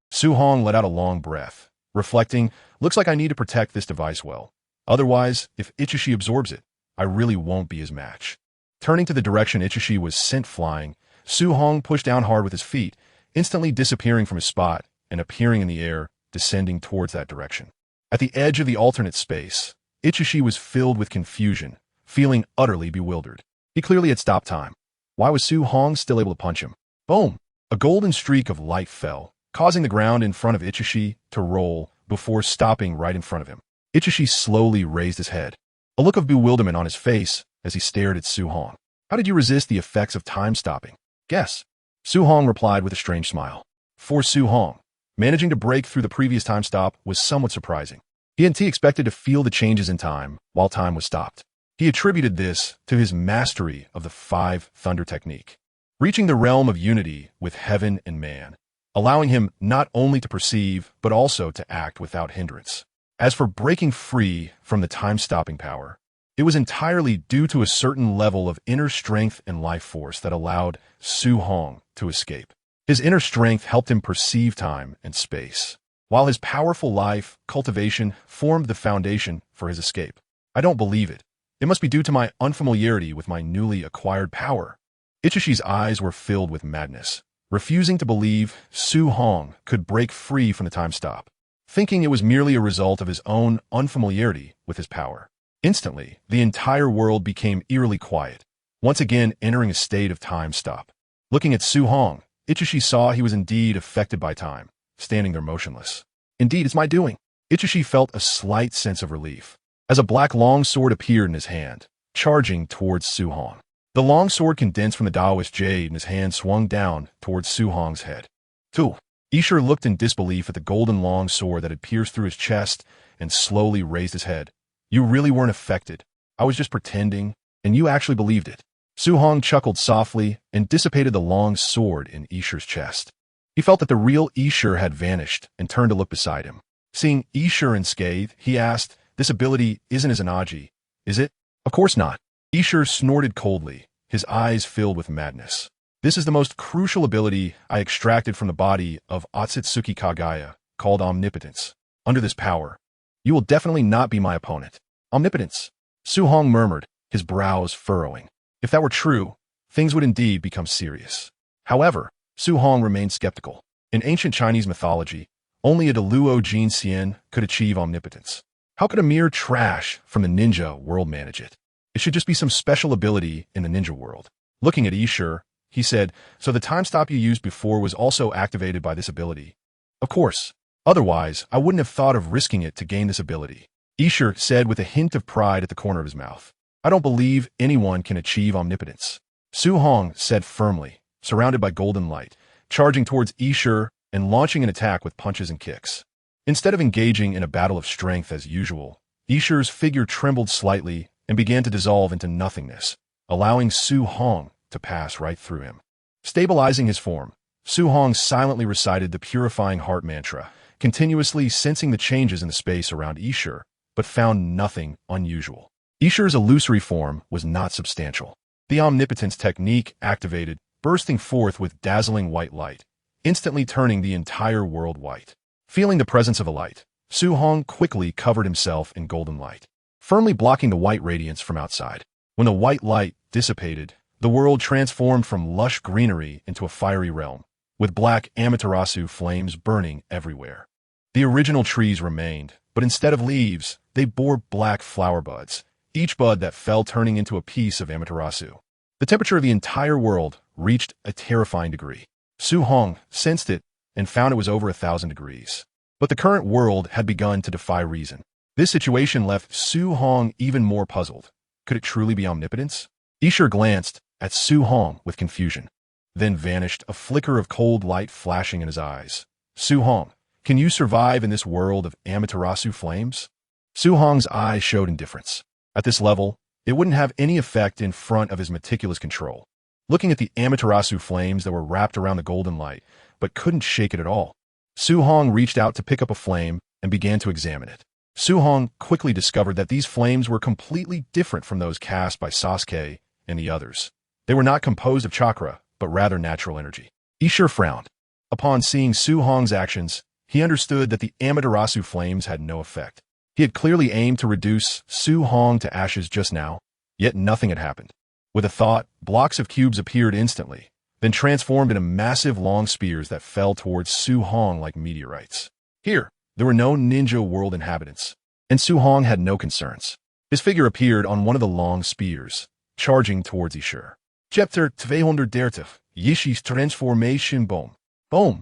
Su Hong let out a long breath, reflecting, "Looks like I need to protect this device well. Otherwise, if Itachi absorbs it, I really won't be his match." Turning to the direction Itachi was sent flying, Su Hong pushed down hard with his feet, instantly disappearing from his spot and appearing in the air descending towards that direction. At the edge of the alternate space, Itachi was filled with confusion, feeling utterly bewildered. He clearly had stopped time. Why was Su Hong still able to punch him? Boom! A golden streak of light fell, causing the ground in front of Itachi to roll before stopping right in front of him. Itachi slowly raised his head, a look of bewilderment on his face as he stared at Su Hong. How did you resist the effects of time stopping? Guess. Su Hong replied with a strange smile. For Su Hong, managing to break through the previous time stop was somewhat surprising. He expected to feel the changes in time while time was stopped. He attributed this to his mastery of the Five Thunder technique, reaching the realm of unity with heaven and man, allowing him not only to perceive but also to act without hindrance. As for breaking free from the time-stopping power, it was entirely due to a certain level of inner strength and life force that allowed Su Hong to escape. His inner strength helped him perceive time and space, while his powerful life cultivation formed the foundation for his escape. I don't believe it. It must be due to my unfamiliarity with my newly acquired power. Itachi's eyes were filled with madness, refusing to believe Su Hong could break free from the time stop, thinking it was merely a result of his own unfamiliarity with his power. Instantly, the entire world became eerily quiet, once again entering a state of time stop. Looking at Su Hong, Itachi saw he was indeed affected by time, standing there motionless. Indeed, it's my doing. Itachi felt a slight sense of relief, as a black long sword appeared in his hand, charging towards Su Hong. The long sword condensed from the Taoist jade in his hand swung down towards Su Hong's head. Two. Isher looked in disbelief at the golden long sword that had pierced through his chest and slowly raised his head. You really weren't affected. I was just pretending, and you actually believed it. Su Hong chuckled softly and dissipated the long sword in Isher's chest. He felt that the real Isher had vanished and turned to look beside him. Seeing Isher unscathed, he asked, "This ability isn't as Hokage, is it?" "Of course not." Isher snorted coldly, his eyes filled with madness. "This is the most crucial ability I extracted from the body of Otsutsuki Kagaya, called Omnipotence. Under this power, you will definitely not be my opponent." Omnipotence, Su Hong murmured, his brows furrowing. If that were true, things would indeed become serious. However, Su Hong remained skeptical. In ancient Chinese mythology, only a Deluo Jin Xian could achieve omnipotence. How could a mere trash from the ninja world manage it? It should just be some special ability in the ninja world. Looking at Isher, he said, "So the time stop you used before was also activated by this ability?" "Of course. Otherwise, I wouldn't have thought of risking it to gain this ability," Isher said with a hint of pride at the corner of his mouth. "I don't believe anyone can achieve omnipotence," Su Hong said firmly, surrounded by golden light, charging towards Isher and launching an attack with punches and kicks. Instead of engaging in a battle of strength as usual, Isher's figure trembled slightly and began to dissolve into nothingness, allowing Su Hong to pass right through him. Stabilizing his form, Su Hong silently recited the purifying heart mantra, continuously sensing the changes in the space around Isher, but found nothing unusual. Isher's illusory form was not substantial. The omnipotence technique activated, bursting forth with dazzling white light, instantly turning the entire world white. Feeling the presence of a light, Su Hong quickly covered himself in golden light, firmly blocking the white radiance from outside. When the white light dissipated, the world transformed from lush greenery into a fiery realm, with black Amaterasu flames burning everywhere. The original trees remained, but instead of leaves, they bore black flower buds, each bud that fell turning into a piece of Amaterasu. The temperature of the entire world reached a terrifying degree. Su Hong sensed it and found it was over 1,000 degrees. But the current world had begun to defy reason. This situation left Su Hong even more puzzled. Could it truly be omnipotence? Isher glanced at Su Hong with confusion, then vanished, a flicker of cold light flashing in his eyes. "Su Hong, can you survive in this world of Amaterasu flames?" Su Hong's eyes showed indifference. At this level, it wouldn't have any effect in front of his meticulous control. Looking at the Amaterasu flames that were wrapped around the golden light, but couldn't shake it at all, Su Hong reached out to pick up a flame and began to examine it. Su Hong quickly discovered that these flames were completely different from those cast by Sasuke and the others. They were not composed of chakra, but rather natural energy. Isher frowned. Upon seeing Su Hong's actions, he understood that the Amaterasu flames had no effect. He had clearly aimed to reduce Su Hong to ashes just now, yet nothing had happened. With a thought, blocks of cubes appeared instantly, then transformed into massive long spears that fell towards Su Hong like meteorites. "Here, There were no ninja world inhabitants, and Su Hong had no concerns. His figure appeared on one of the long spears, charging towards Ishur. Chapter 230, Yishi's Transformation Boom. Boom!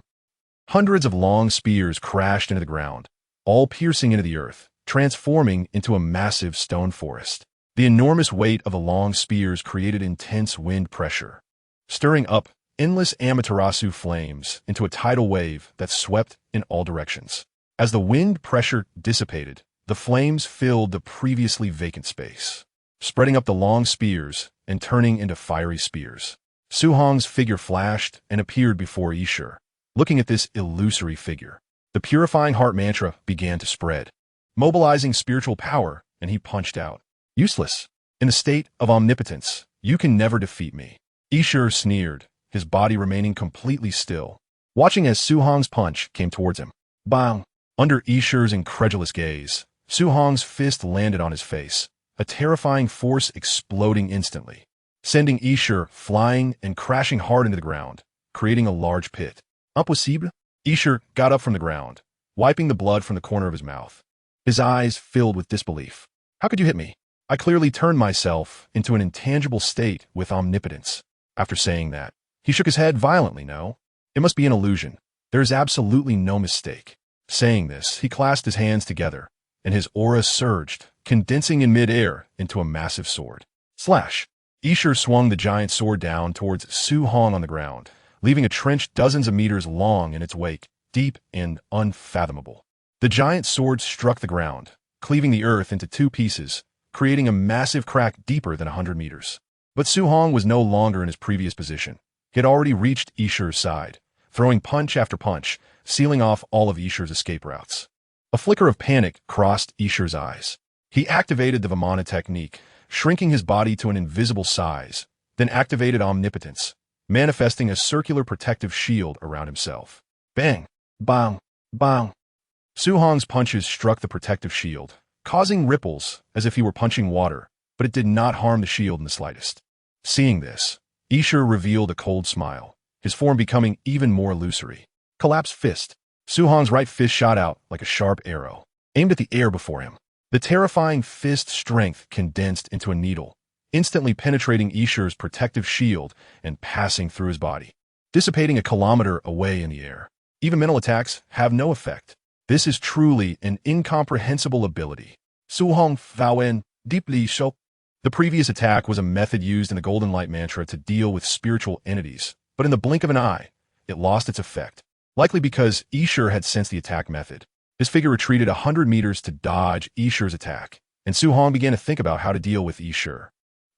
Hundreds of long spears crashed into the ground, all piercing into the earth, transforming into a massive stone forest. The enormous weight of the long spears created intense wind pressure, stirring up endless Amaterasu flames into a tidal wave that swept in all directions. As the wind pressure dissipated, the flames filled the previously vacant space, spreading up the long spears and turning into fiery spears. Su Hong's figure flashed and appeared before Ishur. Looking at this illusory figure, the purifying heart mantra began to spread, mobilizing spiritual power, and he punched out. Useless. In the state of omnipotence, you can never defeat me. Ishur sneered, his body remaining completely still, watching as Su Hong's punch came towards him. Bang! Under Ishur's incredulous gaze, Su Hong's fist landed on his face, a terrifying force exploding instantly, sending Ishur flying and crashing hard into the ground, creating a large pit. Impossible? Ishur got up from the ground, wiping the blood from the corner of his mouth. His eyes filled with disbelief. How could you hit me? I clearly turned myself into an intangible state with omnipotence. After saying that, he shook his head violently. No, it must be an illusion. There is absolutely no mistake. Saying this, he clasped his hands together, and his aura surged, condensing in mid-air into a massive sword. Slash! Ishur swung the giant sword down towards Su Hong on the ground, leaving a trench dozens of meters long in its wake, deep and unfathomable. The giant sword struck the ground, cleaving the earth into two pieces, creating a massive crack deeper than 100 meters. But Su Hong was no longer in his previous position. He had already reached Ishur's side, throwing punch after punch, sealing off all of Ishur's escape routes. A flicker of panic crossed Ishur's eyes. He activated the Vimana technique, shrinking his body to an invisible size, then activated omnipotence, manifesting a circular protective shield around himself. Bang! Bang! Bang! Su Hong's punches struck the protective shield, causing ripples as if he were punching water, but it did not harm the shield in the slightest. Seeing this, Ishur revealed a cold smile, his form becoming even more illusory. Collapsed fist. Su Hong's right fist shot out like a sharp arrow, aimed at the air before him. The terrifying fist strength condensed into a needle, instantly penetrating Ishur's protective shield and passing through his body, dissipating a kilometer away in the air. Even mental attacks have no effect. This is truly an incomprehensible ability. Su Hong Faoen deeply shook. The previous attack was a method used in the Golden Light Mantra to deal with spiritual entities, but in the blink of an eye, it lost its effect, likely because Ishur had sensed the attack method. His figure retreated 100 meters to dodge Ishur's attack, and Su Hong began to think about how to deal with Ishur.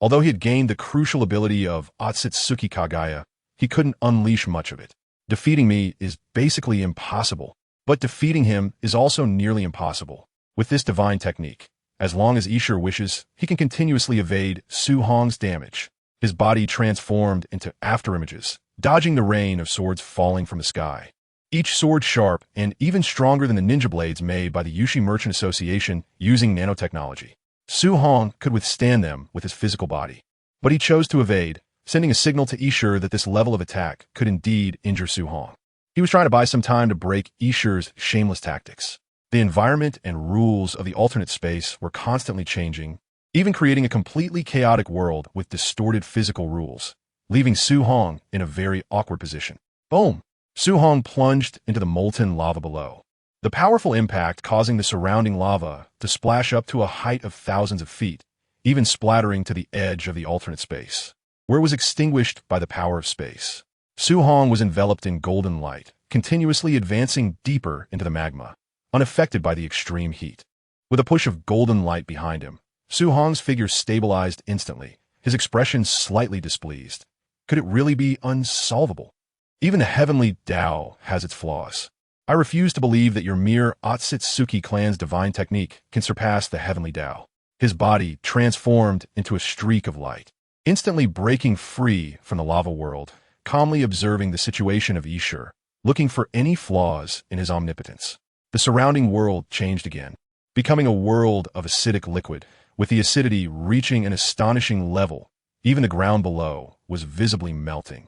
Although he had gained the crucial ability of Otsutsuki Kagaya, he couldn't unleash much of it. Defeating me is basically impossible, but defeating him is also nearly impossible. With this divine technique, as long as Ishur wishes, he can continuously evade Su Hong's damage. His body transformed into afterimages, dodging the rain of swords falling from the sky. Each sword sharp and even stronger than the ninja blades made by the Yushi Merchant Association using nanotechnology. Su Hong could withstand them with his physical body, but he chose to evade, sending a signal to Ishur that this level of attack could indeed injure Su Hong. He was trying to buy some time to break Ishur's shameless tactics. The environment and rules of the alternate space were constantly changing, even creating a completely chaotic world with distorted physical rules, leaving Su Hong in a very awkward position. Boom! Su Hong plunged into the molten lava below, the powerful impact causing the surrounding lava to splash up to a height of thousands of feet, even splattering to the edge of the alternate space, where it was extinguished by the power of space. Su Hong was enveloped in golden light, continuously advancing deeper into the magma, unaffected by the extreme heat. With a push of golden light behind him, Su Hong's figure stabilized instantly, his expression slightly displeased. Could it really be unsolvable? Even the heavenly Tao has its flaws. I refuse to believe that your mere Otsutsuki clan's divine technique can surpass the heavenly Tao. His body transformed into a streak of light, instantly breaking free from the lava world, calmly observing the situation of Ishur, looking for any flaws in his omnipotence. The surrounding world changed again, becoming a world of acidic liquid, with the acidity reaching an astonishing level. Even the ground below was visibly melting.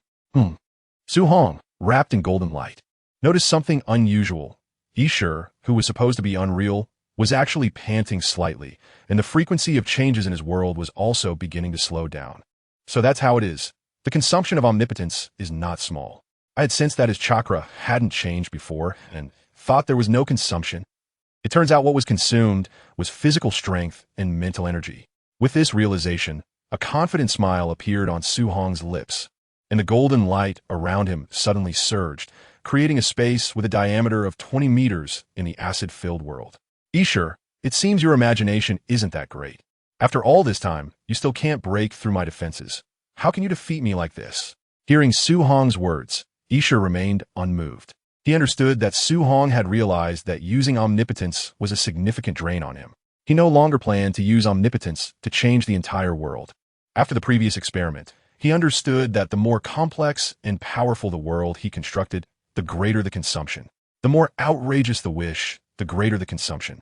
Su Hong, wrapped in golden light, noticed something unusual. Ishur, who was supposed to be unreal, was actually panting slightly, and the frequency of changes in his world was also beginning to slow down. So that's how it is. The consumption of omnipotence is not small. I had sensed that his chakra hadn't changed before, and thought there was no consumption. It turns out what was consumed was physical strength and mental energy. With this realization, a confident smile appeared on Su Hong's lips, and the golden light around him suddenly surged, creating a space with a diameter of 20 meters in the acid-filled world. Ishur, it seems your imagination isn't that great. After all this time, you still can't break through my defenses. How can you defeat me like this? Hearing Su Hong's words, Ishur remained unmoved. He understood that Su Hong had realized that using omnipotence was a significant drain on him. He no longer planned to use omnipotence to change the entire world. After the previous experiment, he understood that the more complex and powerful the world he constructed, the greater the consumption. The more outrageous the wish, the greater the consumption.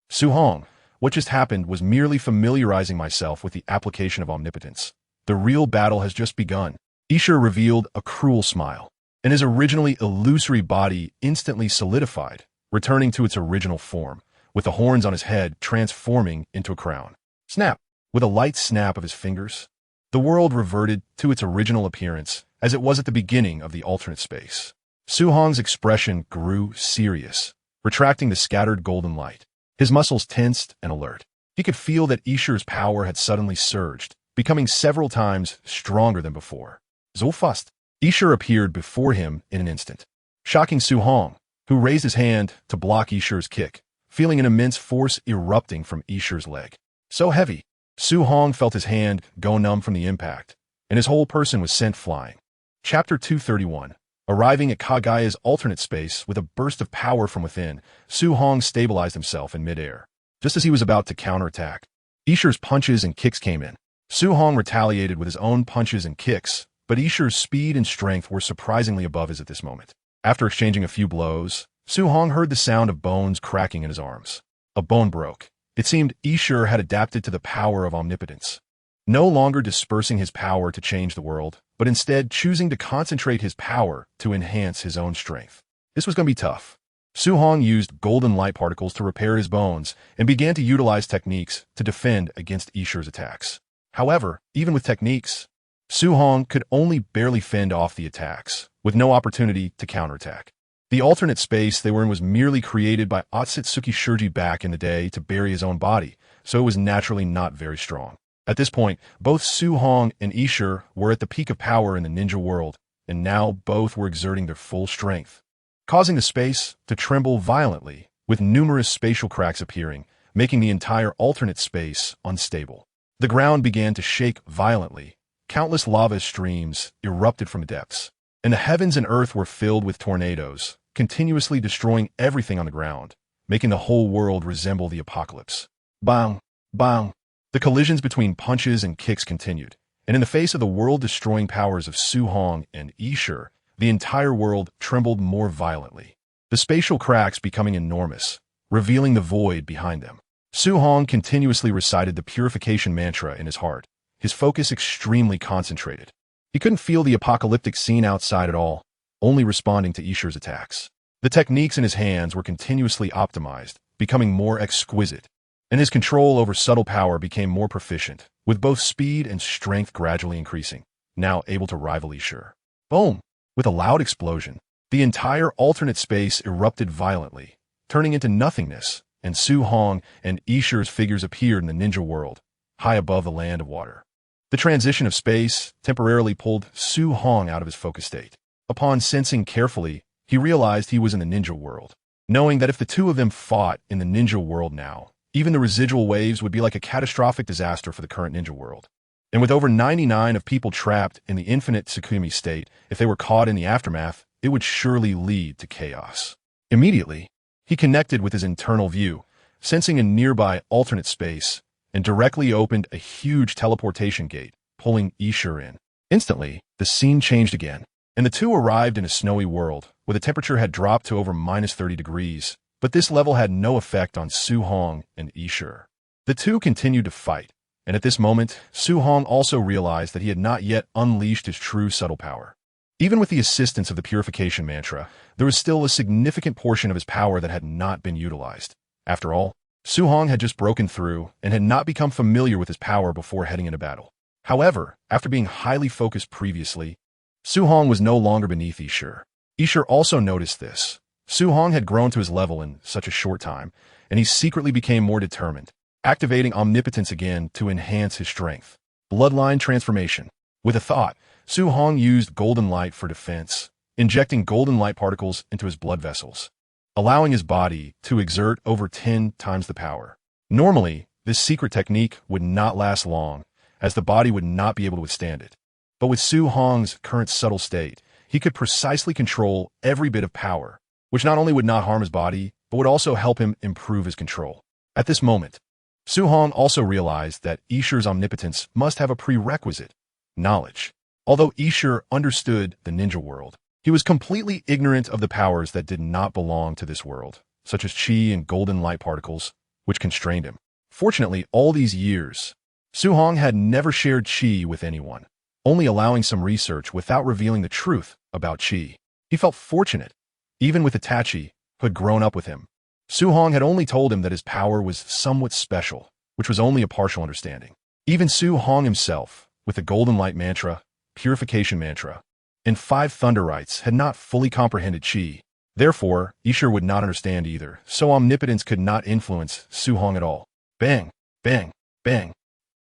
Su Hong, what just happened was merely familiarizing myself with the application of omnipotence. The real battle has just begun. Ishur revealed a cruel smile, and his originally illusory body instantly solidified, returning to its original form, with the horns on his head transforming into a crown. Snap! With a light snap of his fingers, the world reverted to its original appearance as it was at the beginning of the alternate space. Su Hong's expression grew serious, retracting the scattered golden light. His muscles tensed and alert. He could feel that Ishur's power had suddenly surged, becoming several times stronger than before. Zolfust! Ishur appeared before him in an instant, shocking Su Hong, who raised his hand to block Ishur's kick, feeling an immense force erupting from Ishur's leg. So heavy, Su Hong felt his hand go numb from the impact, and his whole person was sent flying. Chapter 231. Arriving at Kageya's alternate space with a burst of power from within, Su Hong stabilized himself in midair. Just as he was about to counterattack, Ishur's punches and kicks came in. Su Hong retaliated with his own punches and kicks, but Ishur's speed and strength were surprisingly above his at this moment. After exchanging a few blows, Su Hong heard the sound of bones cracking in his arms. A bone broke. It seemed Ishur had adapted to the power of omnipotence, no longer dispersing his power to change the world, but instead choosing to concentrate his power to enhance his own strength. This was going to be tough. Su Hong used golden light particles to repair his bones and began to utilize techniques to defend against Ishur's attacks. However, even with techniques, Su Hong could only barely fend off the attacks, with no opportunity to counterattack. The alternate space they were in was merely created by Otsutsuki Shurji back in the day to bury his own body, so it was naturally not very strong. At this point, both Su Hong and Ishur were at the peak of power in the ninja world, and now both were exerting their full strength, causing the space to tremble violently, with numerous spatial cracks appearing, making the entire alternate space unstable. The ground began to shake violently. Countless lava streams erupted from the depths, and the heavens and earth were filled with tornadoes, continuously destroying everything on the ground, making the whole world resemble the apocalypse. Bang! Bang! The collisions between punches and kicks continued, and in the face of the world-destroying powers of Su Hong and Ishur, the entire world trembled more violently, the spatial cracks becoming enormous, revealing the void behind them. Su Hong continuously recited the purification mantra in his heart, his focus extremely concentrated. He couldn't feel the apocalyptic scene outside at all, only responding to Ishur's attacks. The techniques in his hands were continuously optimized, becoming more exquisite, and his control over subtle power became more proficient, with both speed and strength gradually increasing, now able to rival Ishur. Boom! With a loud explosion, the entire alternate space erupted violently, turning into nothingness, and Su Hong and Ishur's figures appeared in the ninja world, high above the land of water. The transition of space temporarily pulled Su Hong out of his focus state. Upon sensing carefully, he realized he was in the ninja world, knowing that if the two of them fought in the ninja world now, even the residual waves would be like a catastrophic disaster for the current ninja world. And with over 99 of people trapped in the infinite Tsukumi state, if they were caught in the aftermath, it would surely lead to chaos. Immediately, he connected with his internal view, sensing a nearby alternate space, and directly opened a huge teleportation gate, pulling Ishur in. Instantly, the scene changed again, and the two arrived in a snowy world, where the temperature had dropped to over minus 30 degrees, but this level had no effect on Su Hong and Ishur. The two continued to fight, and at this moment, Su Hong also realized that he had not yet unleashed his true subtle power. Even with the assistance of the purification mantra, there was still a significant portion of his power that had not been utilized. After all, Su Hong had just broken through and had not become familiar with his power before heading into battle. However, after being highly focused previously, Su Hong was no longer beneath Isher. Isher also noticed this. Su Hong had grown to his level in such a short time, and he secretly became more determined, activating omnipotence again to enhance his strength. Bloodline transformation. With a thought, Su Hong used golden light for defense, injecting golden light particles into his blood vessels, allowing his body to exert over 10 times the power. Normally, this secret technique would not last long, as the body would not be able to withstand it. But with Su Hong's current subtle state, he could precisely control every bit of power, which not only would not harm his body, but would also help him improve his control. At this moment, Su Hong also realized that Isher's omnipotence must have a prerequisite: knowledge. Although Isher understood the ninja world, he was completely ignorant of the powers that did not belong to this world, such as chi and golden light particles, which constrained him. Fortunately, all these years, Su Hong had never shared chi with anyone, only allowing some research without revealing the truth about chi. He felt fortunate, even with Itachi, who had grown up with him. Su Hong had only told him that his power was somewhat special, which was only a partial understanding. Even Su Hong himself, with the golden light mantra, purification mantra, and 5 thunder rites, had not fully comprehended chi. Therefore, Isher would not understand either, so omnipotence could not influence Su Hong at all. Bang, bang, bang.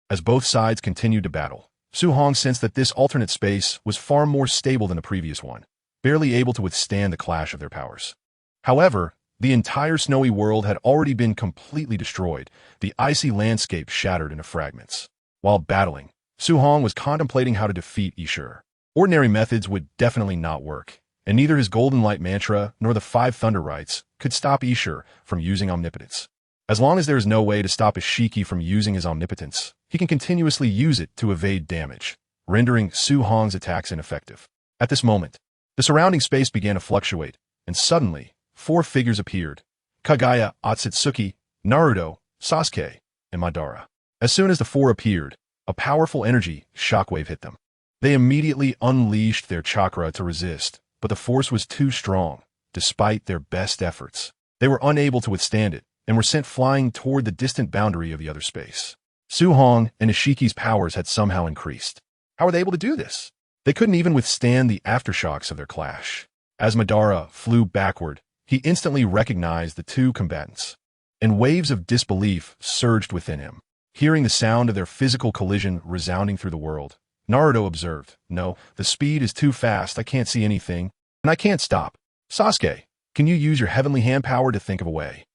As both sides continued to battle, Su Hong sensed that this alternate space was far more stable than the previous one, barely able to withstand the clash of their powers. However, the entire snowy world had already been completely destroyed, the icy landscape shattered into fragments. While battling, Su Hong was contemplating how to defeat Isher. Ordinary methods would definitely not work, and neither his golden light mantra nor the 5 thunder rites could stop Isher from using omnipotence. As long as there is no way to stop a Shiki from using his omnipotence, he can continuously use it to evade damage, rendering Su Hong's attacks ineffective. At this moment, the surrounding space began to fluctuate, and suddenly, 4 figures appeared: Kaguya, Otsutsuki, Naruto, Sasuke, and Madara. As soon as the 4 appeared, a powerful energy shockwave hit them. They immediately unleashed their chakra to resist, but the force was too strong. Despite their best efforts, they were unable to withstand it and were sent flying toward the distant boundary of the other space. Su Hong and Ishiki's powers had somehow increased. How were they able to do this? They couldn't even withstand the aftershocks of their clash. As Madara flew backward, he instantly recognized the 2 combatants, and waves of disbelief surged within him. Hearing the sound of their physical collision resounding through the world, Naruto observed, "No, the speed is too fast, I can't see anything, and I can't stop. Sasuke, can you use your heavenly hand power to think of a way?"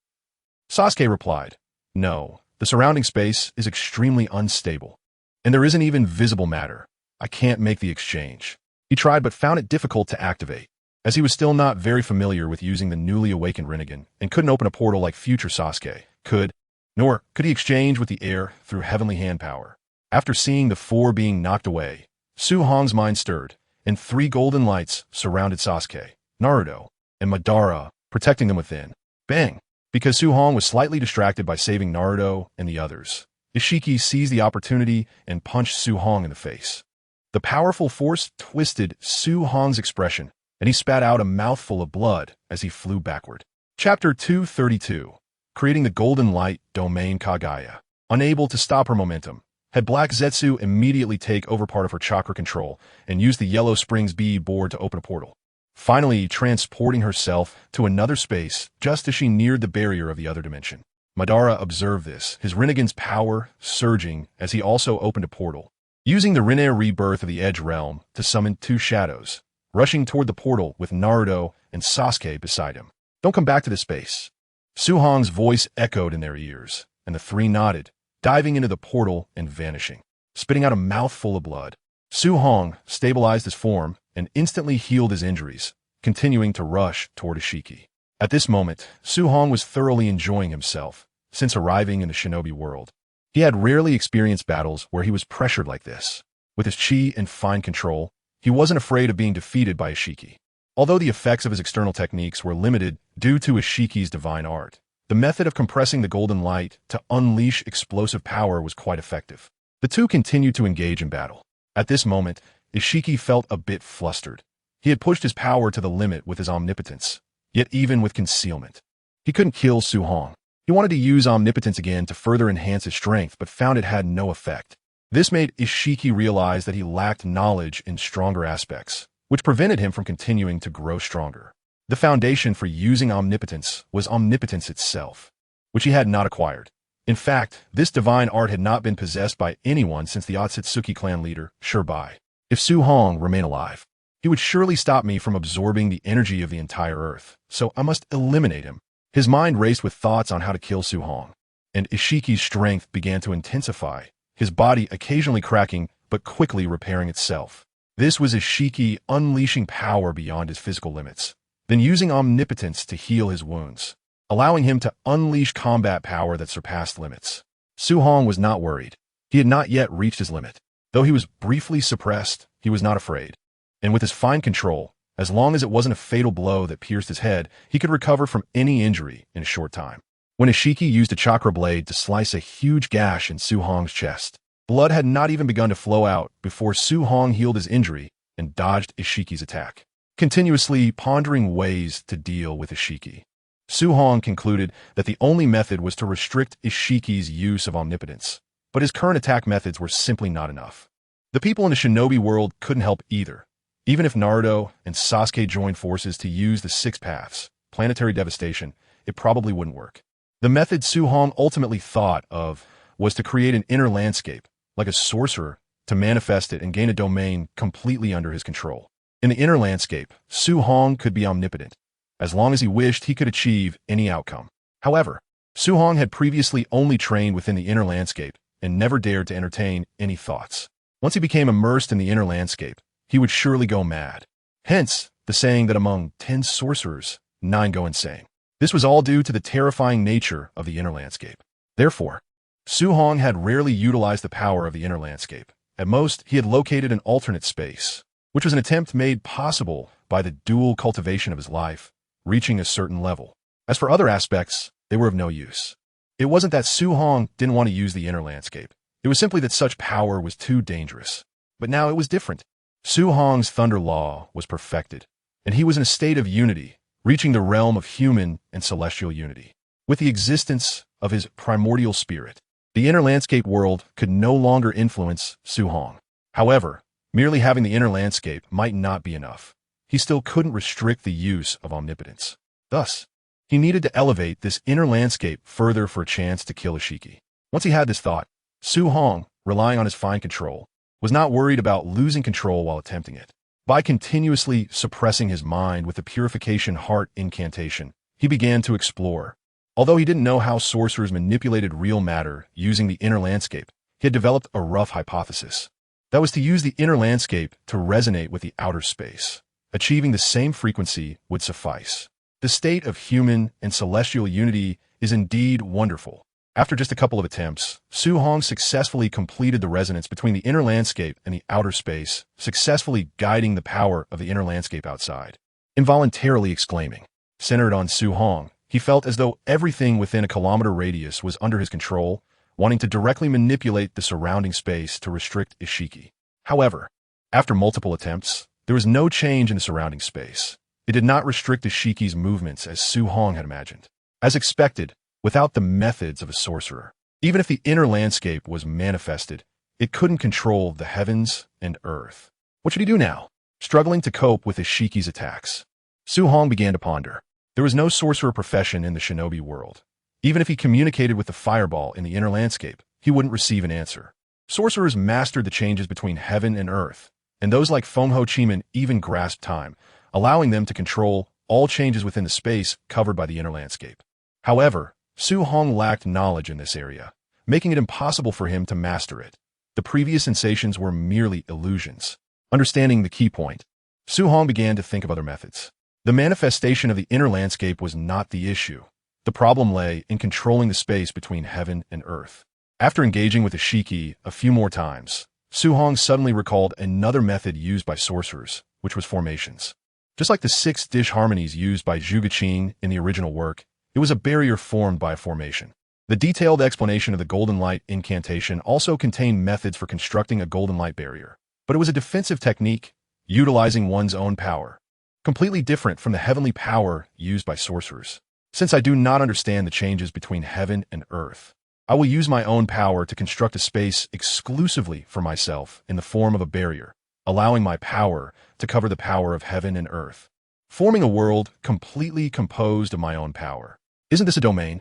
Sasuke replied, "No, the surrounding space is extremely unstable, and there isn't even visible matter. I can't make the exchange." He tried but found it difficult to activate, as he was still not very familiar with using the newly awakened Rinnegan and couldn't open a portal like future Sasuke could, nor could he exchange with the air through heavenly hand power. After seeing the 4 being knocked away, Su Hong's mind stirred, and 3 golden lights surrounded Sasuke, Naruto, and Madara, protecting them within. Bang! Because Su Hong was slightly distracted by saving Naruto and the others, Ishiki seized the opportunity and punched Su Hong in the face. The powerful force twisted Su Hong's expression, and he spat out a mouthful of blood as he flew backward. Chapter 232. Creating the Golden Light Domain. Kaguya, unable to stop her momentum, had Black Zetsu immediately take over part of her chakra control and use the Yellow Springs bead board to open a portal, finally transporting herself to another space just as she neared the barrier of the other dimension. Madara observed this, his Rinnegan's power surging as he also opened a portal, using the Rinne rebirth of the Edge Realm to summon 2 shadows, rushing toward the portal with Naruto and Sasuke beside him. "Don't come back to this space." Su Hong's voice echoed in their ears, and the 3 nodded, diving into the portal and vanishing, spitting out a mouthful of blood. Su Hong stabilized his form and instantly healed his injuries, continuing to rush toward Ishiki. At this moment, Su Hong was thoroughly enjoying himself. Since arriving in the shinobi world, he had rarely experienced battles where he was pressured like this. With his chi and fine control, he wasn't afraid of being defeated by Ishiki. Although the effects of his external techniques were limited due to Ishiki's divine art, the method of compressing the golden light to unleash explosive power was quite effective. The 2 continued to engage in battle. At this moment, Ishiki felt a bit flustered. He had pushed his power to the limit with his omnipotence, yet even with concealment, he couldn't kill Su Hong. He wanted to use omnipotence again to further enhance his strength, but found it had no effect. This made Ishiki realize that he lacked knowledge in stronger aspects, which prevented him from continuing to grow stronger. The foundation for using omnipotence was omnipotence itself, which he had not acquired. In fact, this divine art had not been possessed by anyone since the Otsutsuki clan leader, Shirbai. If Su Hong remained alive, he would surely stop me from absorbing the energy of the entire earth, so I must eliminate him. His mind raced with thoughts on how to kill Su Hong, and Ishiki's strength began to intensify, his body occasionally cracking but quickly repairing itself. This was Ishiki unleashing power beyond his physical limits, then using omnipotence to heal his wounds, allowing him to unleash combat power that surpassed limits. Su Hong was not worried. He had not yet reached his limit. Though he was briefly suppressed, he was not afraid. And with his fine control, as long as it wasn't a fatal blow that pierced his head, he could recover from any injury in a short time. When Ishiki used a chakra blade to slice a huge gash in Su Hong's chest, blood had not even begun to flow out before Su Hong healed his injury and dodged Ishiki's attack. Continuously pondering ways to deal with Ishiki, Su Hong concluded that the only method was to restrict Ishiki's use of omnipotence, but his current attack methods were simply not enough. The people in the shinobi world couldn't help either. Even if Naruto and Sasuke joined forces to use the 6 paths, planetary devastation, it probably wouldn't work. The method Su Hong ultimately thought of was to create an inner landscape, like a sorcerer, to manifest it and gain a domain completely under his control. In the inner landscape, Su Hong could be omnipotent. As long as he wished, he could achieve any outcome. However, Su Hong had previously only trained within the inner landscape and never dared to entertain any thoughts. Once he became immersed in the inner landscape, he would surely go mad. Hence, the saying that among 10 sorcerers, 9 go insane. This was all due to the terrifying nature of the inner landscape. Therefore, Su Hong had rarely utilized the power of the inner landscape. At most, he had located an alternate space, which was an attempt made possible by the dual cultivation of his life, reaching a certain level. As for other aspects, they were of no use. It wasn't that Su Hong didn't want to use the inner landscape. It was simply that such power was too dangerous. But now it was different. Su Hong's thunder law was perfected, and he was in a state of unity, reaching the realm of human and celestial unity. With the existence of his primordial spirit, the inner landscape world could no longer influence Su Hong. However, merely having the inner landscape might not be enough. He still couldn't restrict the use of omnipotence. Thus, he needed to elevate this inner landscape further for a chance to kill Ishiki. Once he had this thought, Su Hong, relying on his fine control, was not worried about losing control while attempting it. By continuously suppressing his mind with the purification heart incantation, he began to explore. Although he didn't know how sorcerers manipulated real matter using the inner landscape, he had developed a rough hypothesis. That was to use the inner landscape to resonate with the outer space. Achieving the same frequency would suffice. The state of human and celestial unity is indeed wonderful. After just a couple of attempts, Su Hong successfully completed the resonance between the inner landscape and the outer space, successfully guiding the power of the inner landscape outside. Involuntarily exclaiming, centered on Su Hong, he felt as though everything within a kilometer radius was under his control, wanting to directly manipulate the surrounding space to restrict Ishiki. However, after multiple attempts, there was no change in the surrounding space. It did not restrict Ishiki's movements as Su Hong had imagined. As expected, without the methods of a sorcerer, even if the inner landscape was manifested, it couldn't control the heavens and earth. What should he do now? Struggling to cope with Ishiki's attacks, Su Hong began to ponder. There was no sorcerer profession in the shinobi world. Even if he communicated with the fireball in the inner landscape, he wouldn't receive an answer. Sorcerers mastered the changes between heaven and earth, and those like Feng Ho Chiman even grasped time, allowing them to control all changes within the space covered by the inner landscape. However, Su Hong lacked knowledge in this area, making it impossible for him to master it. The previous sensations were merely illusions. Understanding the key point, Su Hong began to think of other methods. The manifestation of the inner landscape was not the issue. The problem lay in controlling the space between heaven and earth. After engaging with Ishiki a few more times, Su Hong suddenly recalled another method used by sorcerers, which was formations. Just like the 6 dish harmonies used by Zhuge Qin in the original work, it was a barrier formed by a formation. The detailed explanation of the golden light incantation also contained methods for constructing a golden light barrier, but it was a defensive technique utilizing one's own power. Completely different from the heavenly power used by sorcerers. Since I do not understand the changes between heaven and earth, I will use my own power to construct a space exclusively for myself in the form of a barrier, allowing my power to cover the power of heaven and earth, forming a world completely composed of my own power. Isn't this a domain?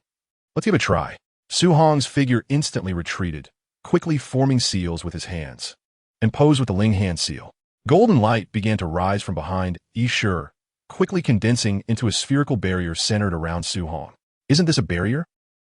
Let's give it a try. Su Hong's figure instantly retreated, quickly forming seals with his hands, and posed with the Ling hand seal. Golden light began to rise from behind Yi Shi, quickly condensing into a spherical barrier centered around Su Hong. Isn't this a barrier?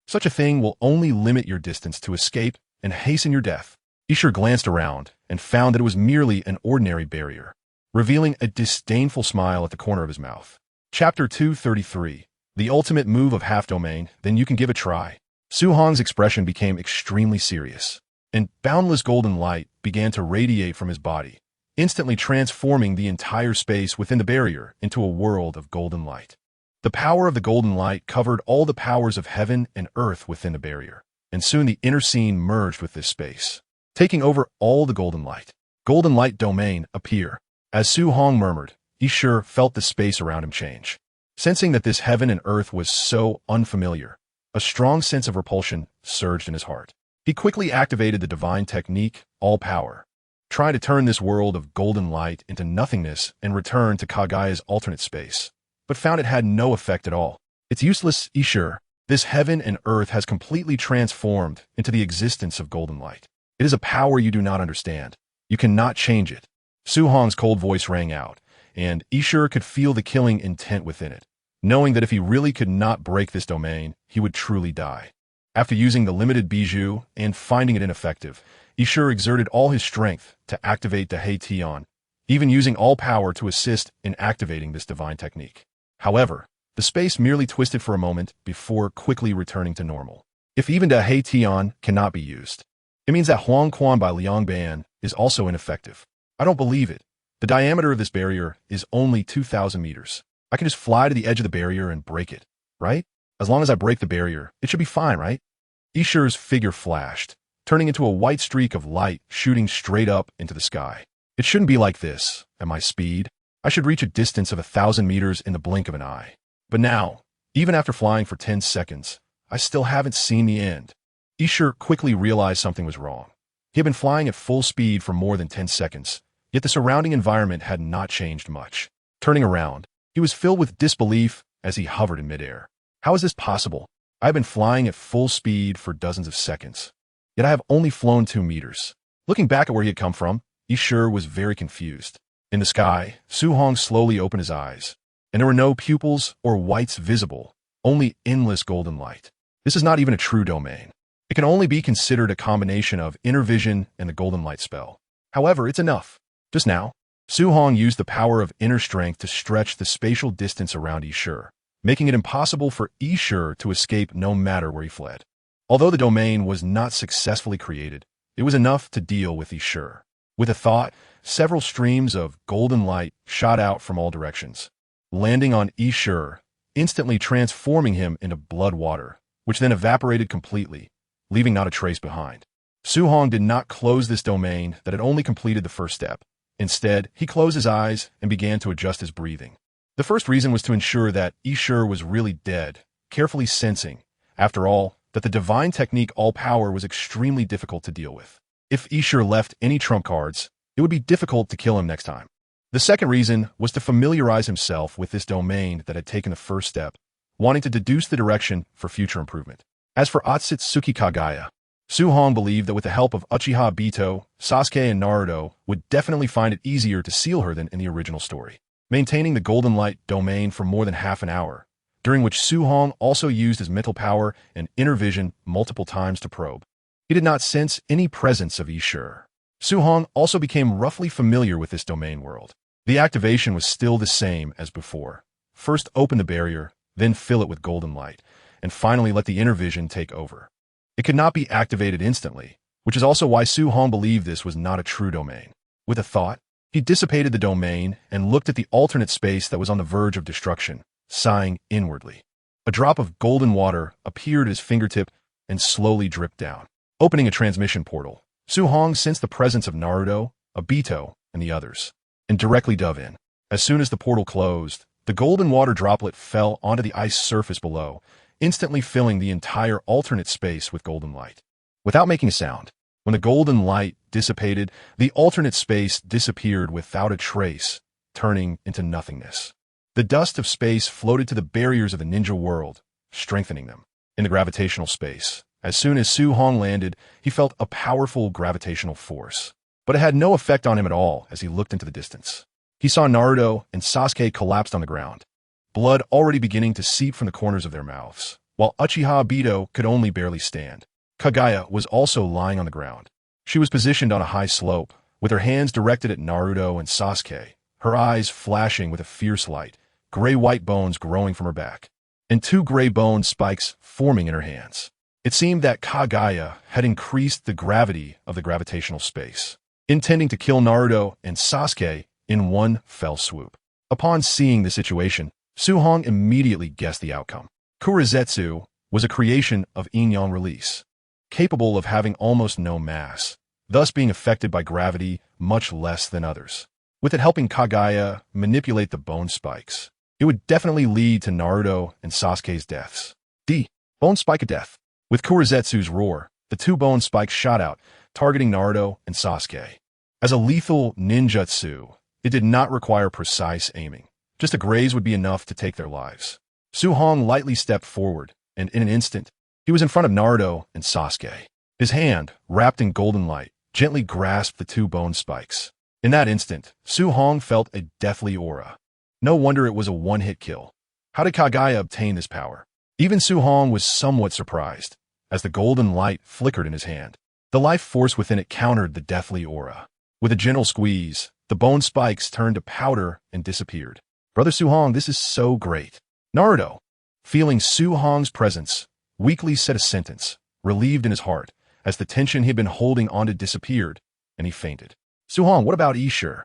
Such a thing will only limit your distance to escape and hasten your death. Yi Shi glanced around and found that it was merely an ordinary barrier, revealing a disdainful smile at the corner of his mouth. Chapter 233. The ultimate move of half-domain, then you can give a try. Su Hong's expression became extremely serious, and boundless golden light began to radiate from his body, instantly transforming the entire space within the barrier into a world of golden light. The power of the golden light covered all the powers of heaven and earth within the barrier, and soon the inner scene merged with this space, taking over all the golden light. Golden light domain appear. As Su Hong murmured, Yi Shi felt the space around him change. Sensing that this heaven and earth was so unfamiliar, a strong sense of repulsion surged in his heart. He quickly activated the divine technique, all power, trying to turn this world of golden light into nothingness and return to Kagaya's alternate space, but found it had no effect at all. It's useless, Yi Shi. This heaven and earth has completely transformed into the existence of golden light. It is a power you do not understand. You cannot change it. Su Hong's cold voice rang out, and Yi Shi could feel the killing intent within it, knowing that if he really could not break this domain, he would truly die. After using the limited bijou and finding it ineffective, Yi Shi exerted all his strength to activate the Hei Tian, even using all power to assist in activating this divine technique. However, the space merely twisted for a moment before quickly returning to normal. If even the Hei Tian cannot be used, it means that Huang Quan by Liang Ban is also ineffective. I don't believe it. The diameter of this barrier is only 2,000 meters. I can just fly to the edge of the barrier and break it, right? As long as I break the barrier, it should be fine, right? Yi Shi's figure flashed, turning into a white streak of light shooting straight up into the sky. It shouldn't be like this. At my speed, I should reach a distance of 1,000 meters in the blink of an eye. But now, even after flying for 10 seconds, I still haven't seen the end. Yi Shi quickly realized something was wrong. He had been flying at full speed for more than 10 seconds, yet the surrounding environment had not changed much. Turning around, he was filled with disbelief as he hovered in midair. How is this possible? I have been flying at full speed for dozens of seconds, yet I have only flown 2 meters. Looking back at where he had come from, Yi Shi was very confused. In the sky, Su Hong slowly opened his eyes, and there were no pupils or whites visible, only endless golden light. This is not even a true domain. It can only be considered a combination of inner vision and the golden light spell. However, it's enough. Just now, Su Hong used the power of inner strength to stretch the spatial distance around Yi Shi, making it impossible for Yi Shi to escape no matter where he fled. Although the domain was not successfully created, it was enough to deal with Yi Shi. With a thought, several streams of golden light shot out from all directions, landing on Yi Shi, instantly transforming him into blood water, which then evaporated completely, leaving not a trace behind. Su Hong did not close this domain that had only completed the first step. Instead, he closed his eyes and began to adjust his breathing. The first reason was to ensure that Yi Shi was really dead, carefully sensing, after all, that the divine technique all power was extremely difficult to deal with. If Yi Shi left any trump cards, it would be difficult to kill him next time. The second reason was to familiarize himself with this domain that had taken the first step, wanting to deduce the direction for future improvement. As for Otsutsuki Kagaya, Su Hong believed that with the help of Uchiha Obito, Sasuke and Naruto would definitely find it easier to seal her than in the original story, maintaining the golden light domain for more than half an hour, during which Su Hong also used his mental power and inner vision multiple times to probe. He did not sense any presence of Yi Shi. Su Hong also became roughly familiar with this domain world. The activation was still the same as before. First open the barrier, then fill it with golden light, and finally let the inner vision take over. It could not be activated instantly, which is also why Su Hong believed this was not a true domain. With a thought, he dissipated the domain and looked at the alternate space that was on the verge of destruction, sighing inwardly. A drop of golden water appeared at his fingertip and slowly dripped down. Opening a transmission portal, Su Hong sensed the presence of Naruto, Obito, and the others. and directly dove in. As soon as the portal closed, the golden water droplet fell onto the ice surface below, instantly filling the entire alternate space with golden light. Without making a sound, when the golden light dissipated, the alternate space disappeared without a trace, turning into nothingness. The dust of space floated to the barriers of the ninja world, strengthening them. In the gravitational space, as soon as Su Hong landed, he felt a powerful gravitational force. But it had no effect on him at all as he looked into the distance. He saw Naruto and Sasuke collapsed on the ground, blood already beginning to seep from the corners of their mouths, while Uchiha Obito could only barely stand. Kagaya was also lying on the ground. She was positioned on a high slope, with her hands directed at Naruto and Sasuke, her eyes flashing with a fierce light, gray-white bones growing from her back, and two gray bone spikes forming in her hands. It seemed that Kagaya had increased the gravity of the gravitational space, intending to kill Naruto and Sasuke in one fell swoop. Upon seeing the situation, Su Hong immediately guessed the outcome. Kurizetsu was a creation of yin-yang release, capable of having almost no mass, thus being affected by gravity much less than others. With it helping Kagaya manipulate the bone spikes, it would definitely lead to Naruto and Sasuke's deaths. Bone spike of death. With Kurizetsu's roar, the two bone spikes shot out, targeting Naruto and Sasuke. As a lethal ninjutsu, it did not require precise aiming. Just a graze would be enough to take their lives. Su Hong lightly stepped forward, and in an instant, he was in front of Naruto and Sasuke. His hand, wrapped in golden light, gently grasped the two bone spikes. In that instant, Su Hong felt a deathly aura. No wonder it was a one-hit kill. How did Kagaya obtain this power? Even Su Hong was somewhat surprised, as the golden light flickered in his hand. The life force within it countered the deathly aura. With a gentle squeeze, the bone spikes turned to powder and disappeared. Brother Su Hong, this is so great. Naruto, feeling Su Hong's presence, weakly said a sentence, relieved in his heart, as the tension he had been holding onto disappeared, and he fainted. Su Hong, what about Ishur?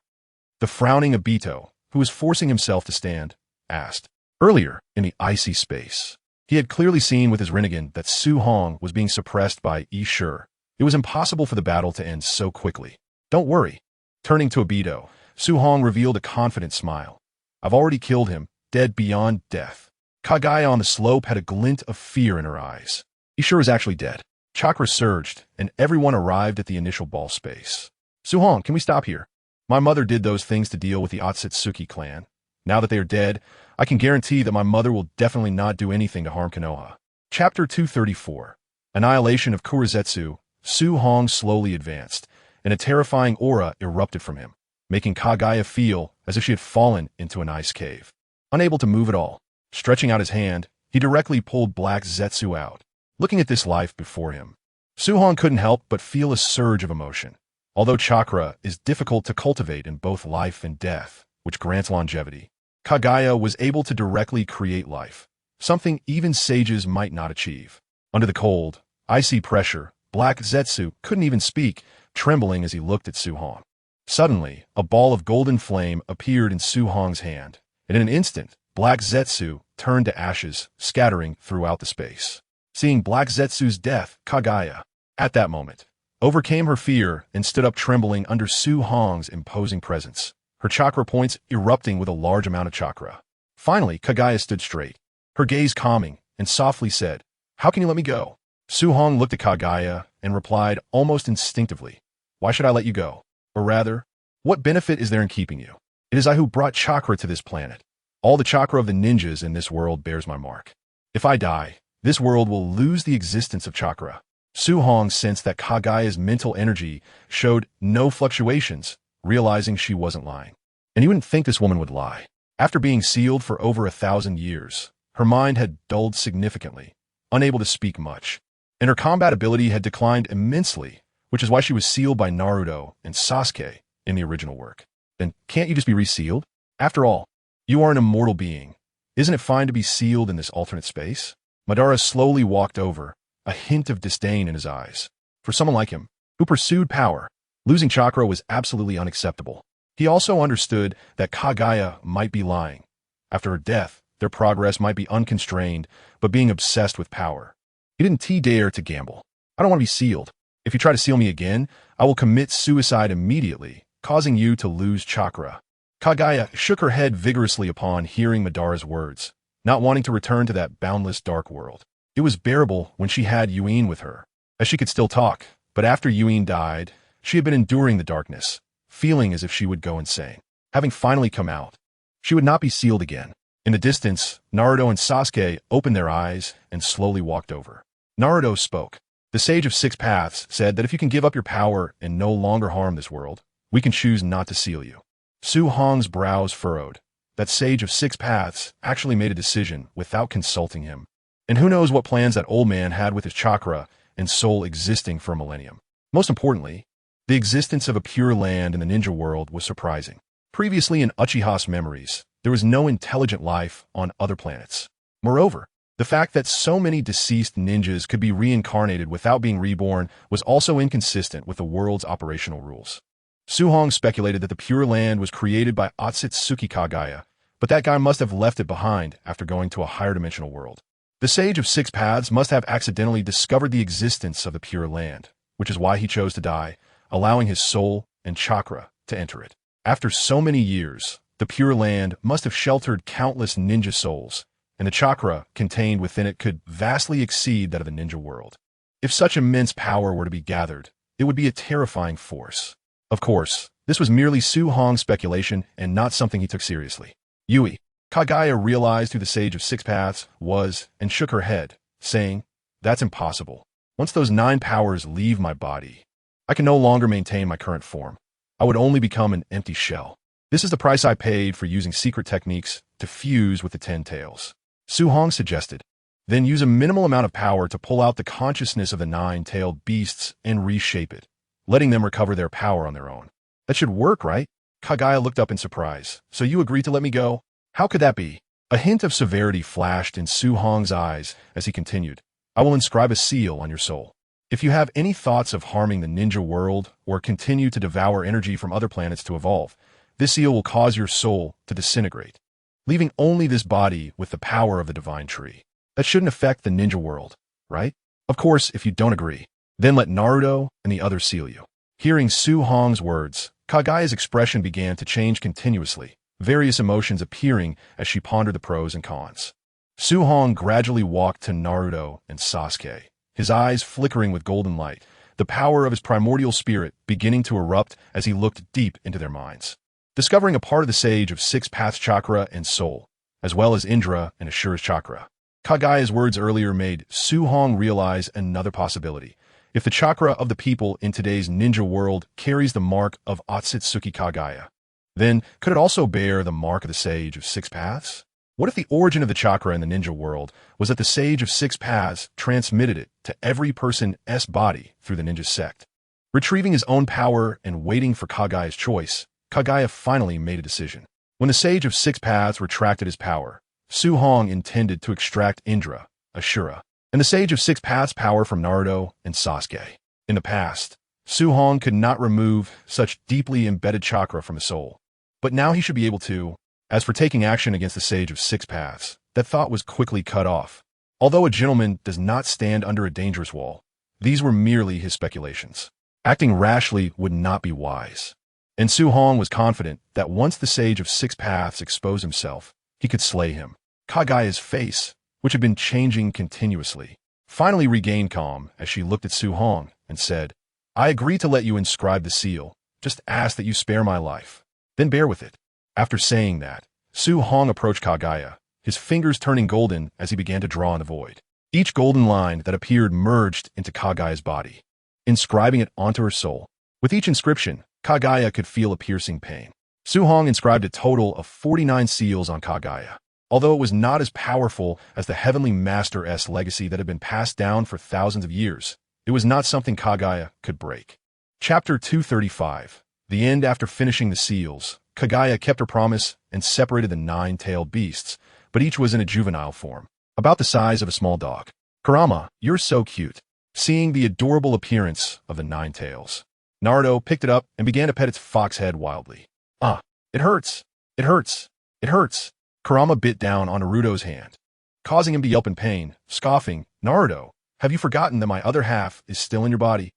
The frowning Obito, who was forcing himself to stand, asked. Earlier, in the icy space, he had clearly seen with his Rinnegan that Su Hong was being suppressed by Ishur. It was impossible for the battle to end so quickly. Don't worry. Turning to Obito, Su Hong revealed a confident smile. I've already killed him, dead beyond death. Kagaya on the slope had a glint of fear in her eyes. Ishur is actually dead. Chakra surged, and everyone arrived at the initial ball space. Su Hong, can we stop here? My mother did those things to deal with the Otsutsuki clan. Now that they are dead, I can guarantee that my mother will definitely not do anything to harm Konoha. Chapter 234. Annihilation of Kurizetsu. Su Hong slowly advanced, and a terrifying aura erupted from him, making Kagaya feel as if she had fallen into an ice cave. Unable to move at all, stretching out his hand, he directly pulled Black Zetsu out. Looking at this life before him, Su Hong couldn't help but feel a surge of emotion. Although chakra is difficult to cultivate in both life and death, which grants longevity, Kagaya was able to directly create life, something even sages might not achieve. Under the cold, icy pressure, Black Zetsu couldn't even speak, trembling as he looked at Su Hong. Suddenly, a ball of golden flame appeared in Su Hong's hand, and in an instant, Black Zetsu turned to ashes, scattering throughout the space. Seeing Black Zetsu's death, Kagaya, at that moment, overcame her fear and stood up trembling under Su Hong's imposing presence, her chakra points erupting with a large amount of chakra. Finally, Kagaya stood straight, her gaze calming, and softly said, "How can you let me go?" Su Hong looked at Kagaya and replied almost instinctively, "Why should I let you go? Or rather, what benefit is there in keeping you? It is I who brought chakra to this planet. All the chakra of the ninjas in this world bears my mark. If I die, this world will lose the existence of chakra." Su Hong sensed that Kagaya's mental energy showed no fluctuations, realizing she wasn't lying. And you wouldn't think this woman would lie. After being sealed for over 1,000 years, her mind had dulled significantly, unable to speak much, and her combat ability had declined immensely, which is why she was sealed by Naruto and Sasuke in the original work. Then can't you just be resealed? After all, you are an immortal being. Isn't it fine to be sealed in this alternate space? Madara slowly walked over, a hint of disdain in his eyes. For someone like him, who pursued power, losing chakra was absolutely unacceptable. He also understood that Kagaya might be lying. After her death, their progress might be unconstrained, but being obsessed with power. He didn't dare to gamble. I don't want to be sealed. If you try to seal me again, I will commit suicide immediately, causing you to lose chakra. Kagaya shook her head vigorously upon hearing Madara's words, not wanting to return to that boundless dark world. It was bearable when she had Yuin with her, as she could still talk, but after Yuin died, she had been enduring the darkness, feeling as if she would go insane. Having finally come out, she would not be sealed again. In the distance, Naruto and Sasuke opened their eyes and slowly walked over. Naruto spoke. The Sage of Six Paths said that if you can give up your power and no longer harm this world, we can choose not to seal you. Su Hong's brows furrowed. That Sage of Six Paths actually made a decision without consulting him. And who knows what plans that old man had with his chakra and soul existing for a millennium. Most importantly, the existence of a pure land in the ninja world was surprising. Previously in Uchiha's memories, there was no intelligent life on other planets. Moreover, the fact that so many deceased ninjas could be reincarnated without being reborn was also inconsistent with the world's operational rules. Su Hong speculated that the Pure Land was created by Otsutsuki Kagaya, but that guy must have left it behind after going to a higher dimensional world. The Sage of Six Paths must have accidentally discovered the existence of the Pure Land, which is why he chose to die, allowing his soul and chakra to enter it. After so many years, the Pure Land must have sheltered countless ninja souls, and the chakra contained within it could vastly exceed that of the ninja world. If such immense power were to be gathered, it would be a terrifying force. Of course, this was merely Su Hong's speculation and not something he took seriously. Yui, Kagaya realized who the Sage of Six Paths was and shook her head, saying, "That's impossible. Once those 9 powers leave my body, I can no longer maintain my current form. I would only become an empty shell. This is the price I paid for using secret techniques to fuse with the 10 tails." Su Hong suggested, "Then use a minimal amount of power to pull out the consciousness of the 9-tailed beasts and reshape it, letting them recover their power on their own. That should work, right?" Kagaya looked up in surprise. "So you agreed to let me go? How could that be?" A hint of severity flashed in Su Hong's eyes as he continued, "I will inscribe a seal on your soul. If you have any thoughts of harming the ninja world or continue to devour energy from other planets to evolve, this seal will cause your soul to disintegrate, leaving only this body with the power of the divine tree. That shouldn't affect the ninja world, right? Of course, if you don't agree, then let Naruto and the others seal you." Hearing Su Hong's words, Kagaya's expression began to change continuously, various emotions appearing as she pondered the pros and cons. Su Hong gradually walked to Naruto and Sasuke, his eyes flickering with golden light, the power of his primordial spirit beginning to erupt as he looked deep into their minds. Discovering a part of the Sage of Six Paths chakra and soul, as well as Indra and Ashura's chakra, Kagaya's words earlier made Su Hong realize another possibility. If the chakra of the people in today's ninja world carries the mark of Otsutsuki Kagaya, then could it also bear the mark of the Sage of Six Paths? What if the origin of the chakra in the ninja world was that the Sage of Six Paths transmitted it to every person's body through the ninja sect? Retrieving his own power and waiting for Kagaya's choice, Kagaya finally made a decision. When the Sage of Six Paths retracted his power, Su Hong intended to extract Indra, Ashura, and the Sage of Six Paths power from Naruto and Sasuke. In the past, Su Hong could not remove such deeply embedded chakra from his soul, but now he should be able to. As for taking action against the Sage of Six Paths, that thought was quickly cut off. Although a gentleman does not stand under a dangerous wall, these were merely his speculations. Acting rashly would not be wise. And Su Hong was confident that once the Sage of Six Paths exposed himself, he could slay him. Kagaya's face, which had been changing continuously, finally regained calm as she looked at Su Hong and said, "I agree to let you inscribe the seal, just ask that you spare my life. Then bear with it." After saying that, Su Hong approached Kagaya, his fingers turning golden as he began to draw in the void. Each golden line that appeared merged into Kagaya's body, inscribing it onto her soul. With each inscription, Kagaya could feel a piercing pain. Su Hong inscribed a total of 49 seals on Kagaya. Although it was not as powerful as the Heavenly Master's legacy that had been passed down for thousands of years, it was not something Kagaya could break. Chapter 235. The end. After finishing the seals, Kagaya kept her promise and separated the 9-tailed beasts, but each was in a juvenile form, about the size of a small dog. "Kurama, you're so cute." Seeing the adorable appearance of the 9 tails, Naruto picked it up and began to pet its fox head wildly. "Ah, it hurts. It hurts. It hurts." Kurama bit down on Naruto's hand, causing him to yelp in pain, scoffing, "Naruto, have you forgotten that my other half is still in your body?"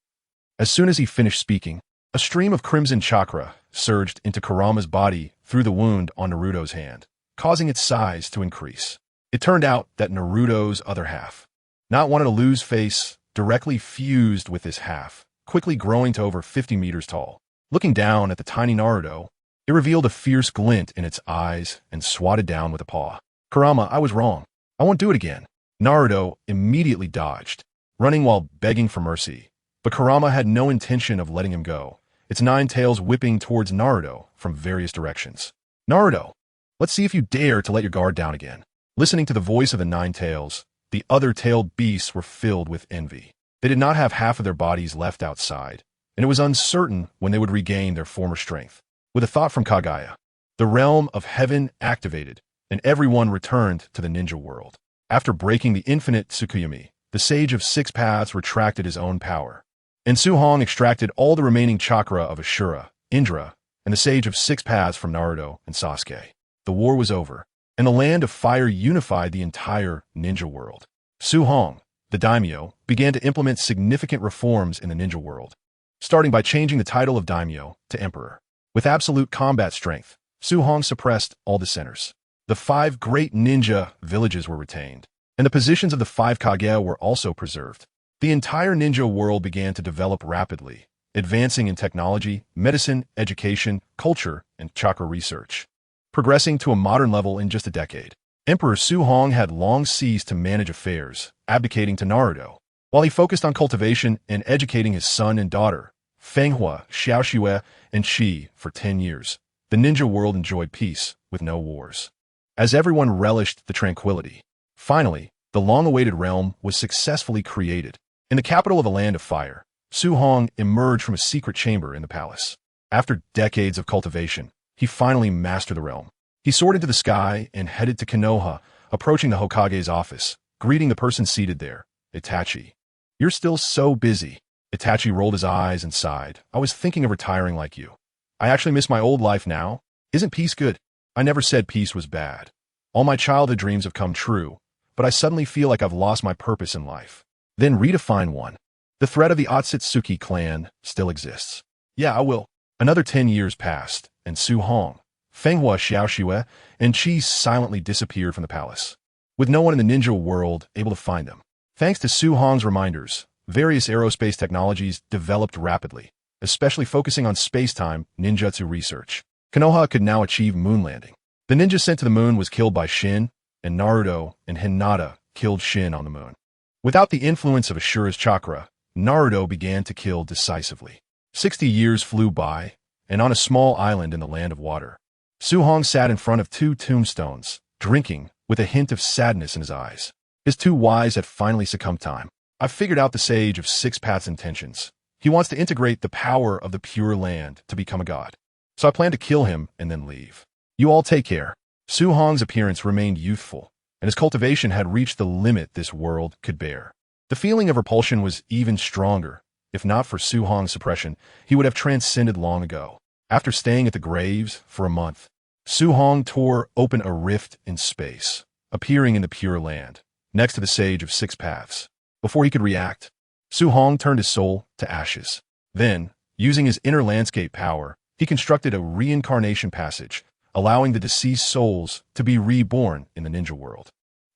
As soon as he finished speaking, a stream of crimson chakra surged into Kurama's body through the wound on Naruto's hand, causing its size to increase. It turned out that Naruto's other half, not wanting to lose face, directly fused with this half, quickly growing to over 50 meters tall. Looking down at the tiny Naruto, it revealed a fierce glint in its eyes and swatted down with a paw. Kurama, I was wrong. I won't do it again. Naruto immediately dodged, running while begging for mercy. But Kurama had no intention of letting him go, its 9 tails whipping towards Naruto from various directions. Naruto, let's see if you dare to let your guard down again. Listening to the voice of the 9 tails, the other tailed beasts were filled with envy. They did not have half of their bodies left outside, and it was uncertain when they would regain their former strength. With a thought from Kagaya, the realm of heaven activated, and everyone returned to the ninja world. After breaking the infinite Tsukuyomi, the Sage of 6 Paths retracted his own power, and Su-Hong extracted all the remaining chakra of Ashura, Indra, and the Sage of 6 Paths from Naruto and Sasuke. The war was over, and the Land of Fire unified the entire ninja world. Su-Hong, the daimyo, began to implement significant reforms in the ninja world, starting by changing the title of daimyo to emperor. With absolute combat strength, Su-Hong suppressed all dissenters. The 5 great ninja villages were retained, and the positions of the 5 Kage were also preserved. The entire ninja world began to develop rapidly, advancing in technology, medicine, education, culture, and chakra research, progressing to a modern level in just a decade. Emperor Su-Hong had long ceased to manage affairs, abdicating to Naruto, while he focused on cultivation and educating his son and daughter, Fenghua, Xiaoxue, and Qi, for 10 years. The ninja world enjoyed peace, with no wars, as everyone relished the tranquility. Finally, the long-awaited realm was successfully created. In the capital of the Land of Fire, Su-Hong emerged from a secret chamber in the palace. After decades of cultivation, he finally mastered the realm. He soared into the sky and headed to Konoha, approaching the Hokage's office, greeting the person seated there, Itachi. You're still so busy. Itachi rolled his eyes and sighed. I was thinking of retiring like you. I actually miss my old life now. Isn't peace good? I never said peace was bad. All my childhood dreams have come true, but I suddenly feel like I've lost my purpose in life. Then redefine one. The threat of the Otsutsuki clan still exists. Yeah, I will. Another 10 years passed, and Su-Hong, Fenghua, Xiaoxue, and Qi silently disappeared from the palace, with no one in the ninja world able to find them. Thanks to Su-Hong's reminders, various aerospace technologies developed rapidly, especially focusing on space-time ninjutsu research. Konoha could now achieve moon landing. The ninja sent to the moon was killed by Shin, and Naruto and Hinata killed Shin on the moon. Without the influence of Ashura's chakra, Naruto began to kill decisively. 60 years flew by, and on a small island in the Land of Water, Su-Hong sat in front of 2 tombstones, drinking, with a hint of sadness in his eyes. His 2 wives had finally succumbed time. I've figured out the Sage of 6 Paths' intentions. He wants to integrate the power of the Pure Land to become a god. So I plan to kill him and then leave. You all take care. Su-Hong's appearance remained youthful, and his cultivation had reached the limit this world could bear. The feeling of repulsion was even stronger. If not for Su-Hong's suppression, he would have transcended long ago. After staying at the graves for a month, Su-Hong tore open a rift in space, appearing in the Pure Land, next to the Sage of 6 Paths. Before he could react, Su-Hong turned his soul to ashes. Then, using his inner landscape power, he constructed a reincarnation passage, allowing the deceased souls to be reborn in the ninja world.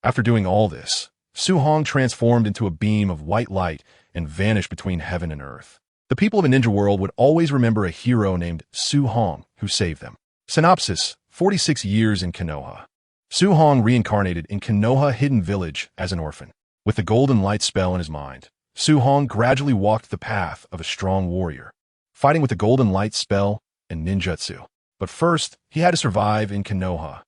After doing all this, Su-Hong transformed into a beam of white light and vanished between heaven and earth. The people of the ninja world would always remember a hero named Su-Hong who saved them. Synopsis: 46 years in Konoha. Su-Hong reincarnated in Konoha Hidden Village as an orphan. With the golden light spell in his mind, Su-Hong gradually walked the path of a strong warrior, fighting with the golden light spell and ninjutsu. But first, he had to survive in Konoha,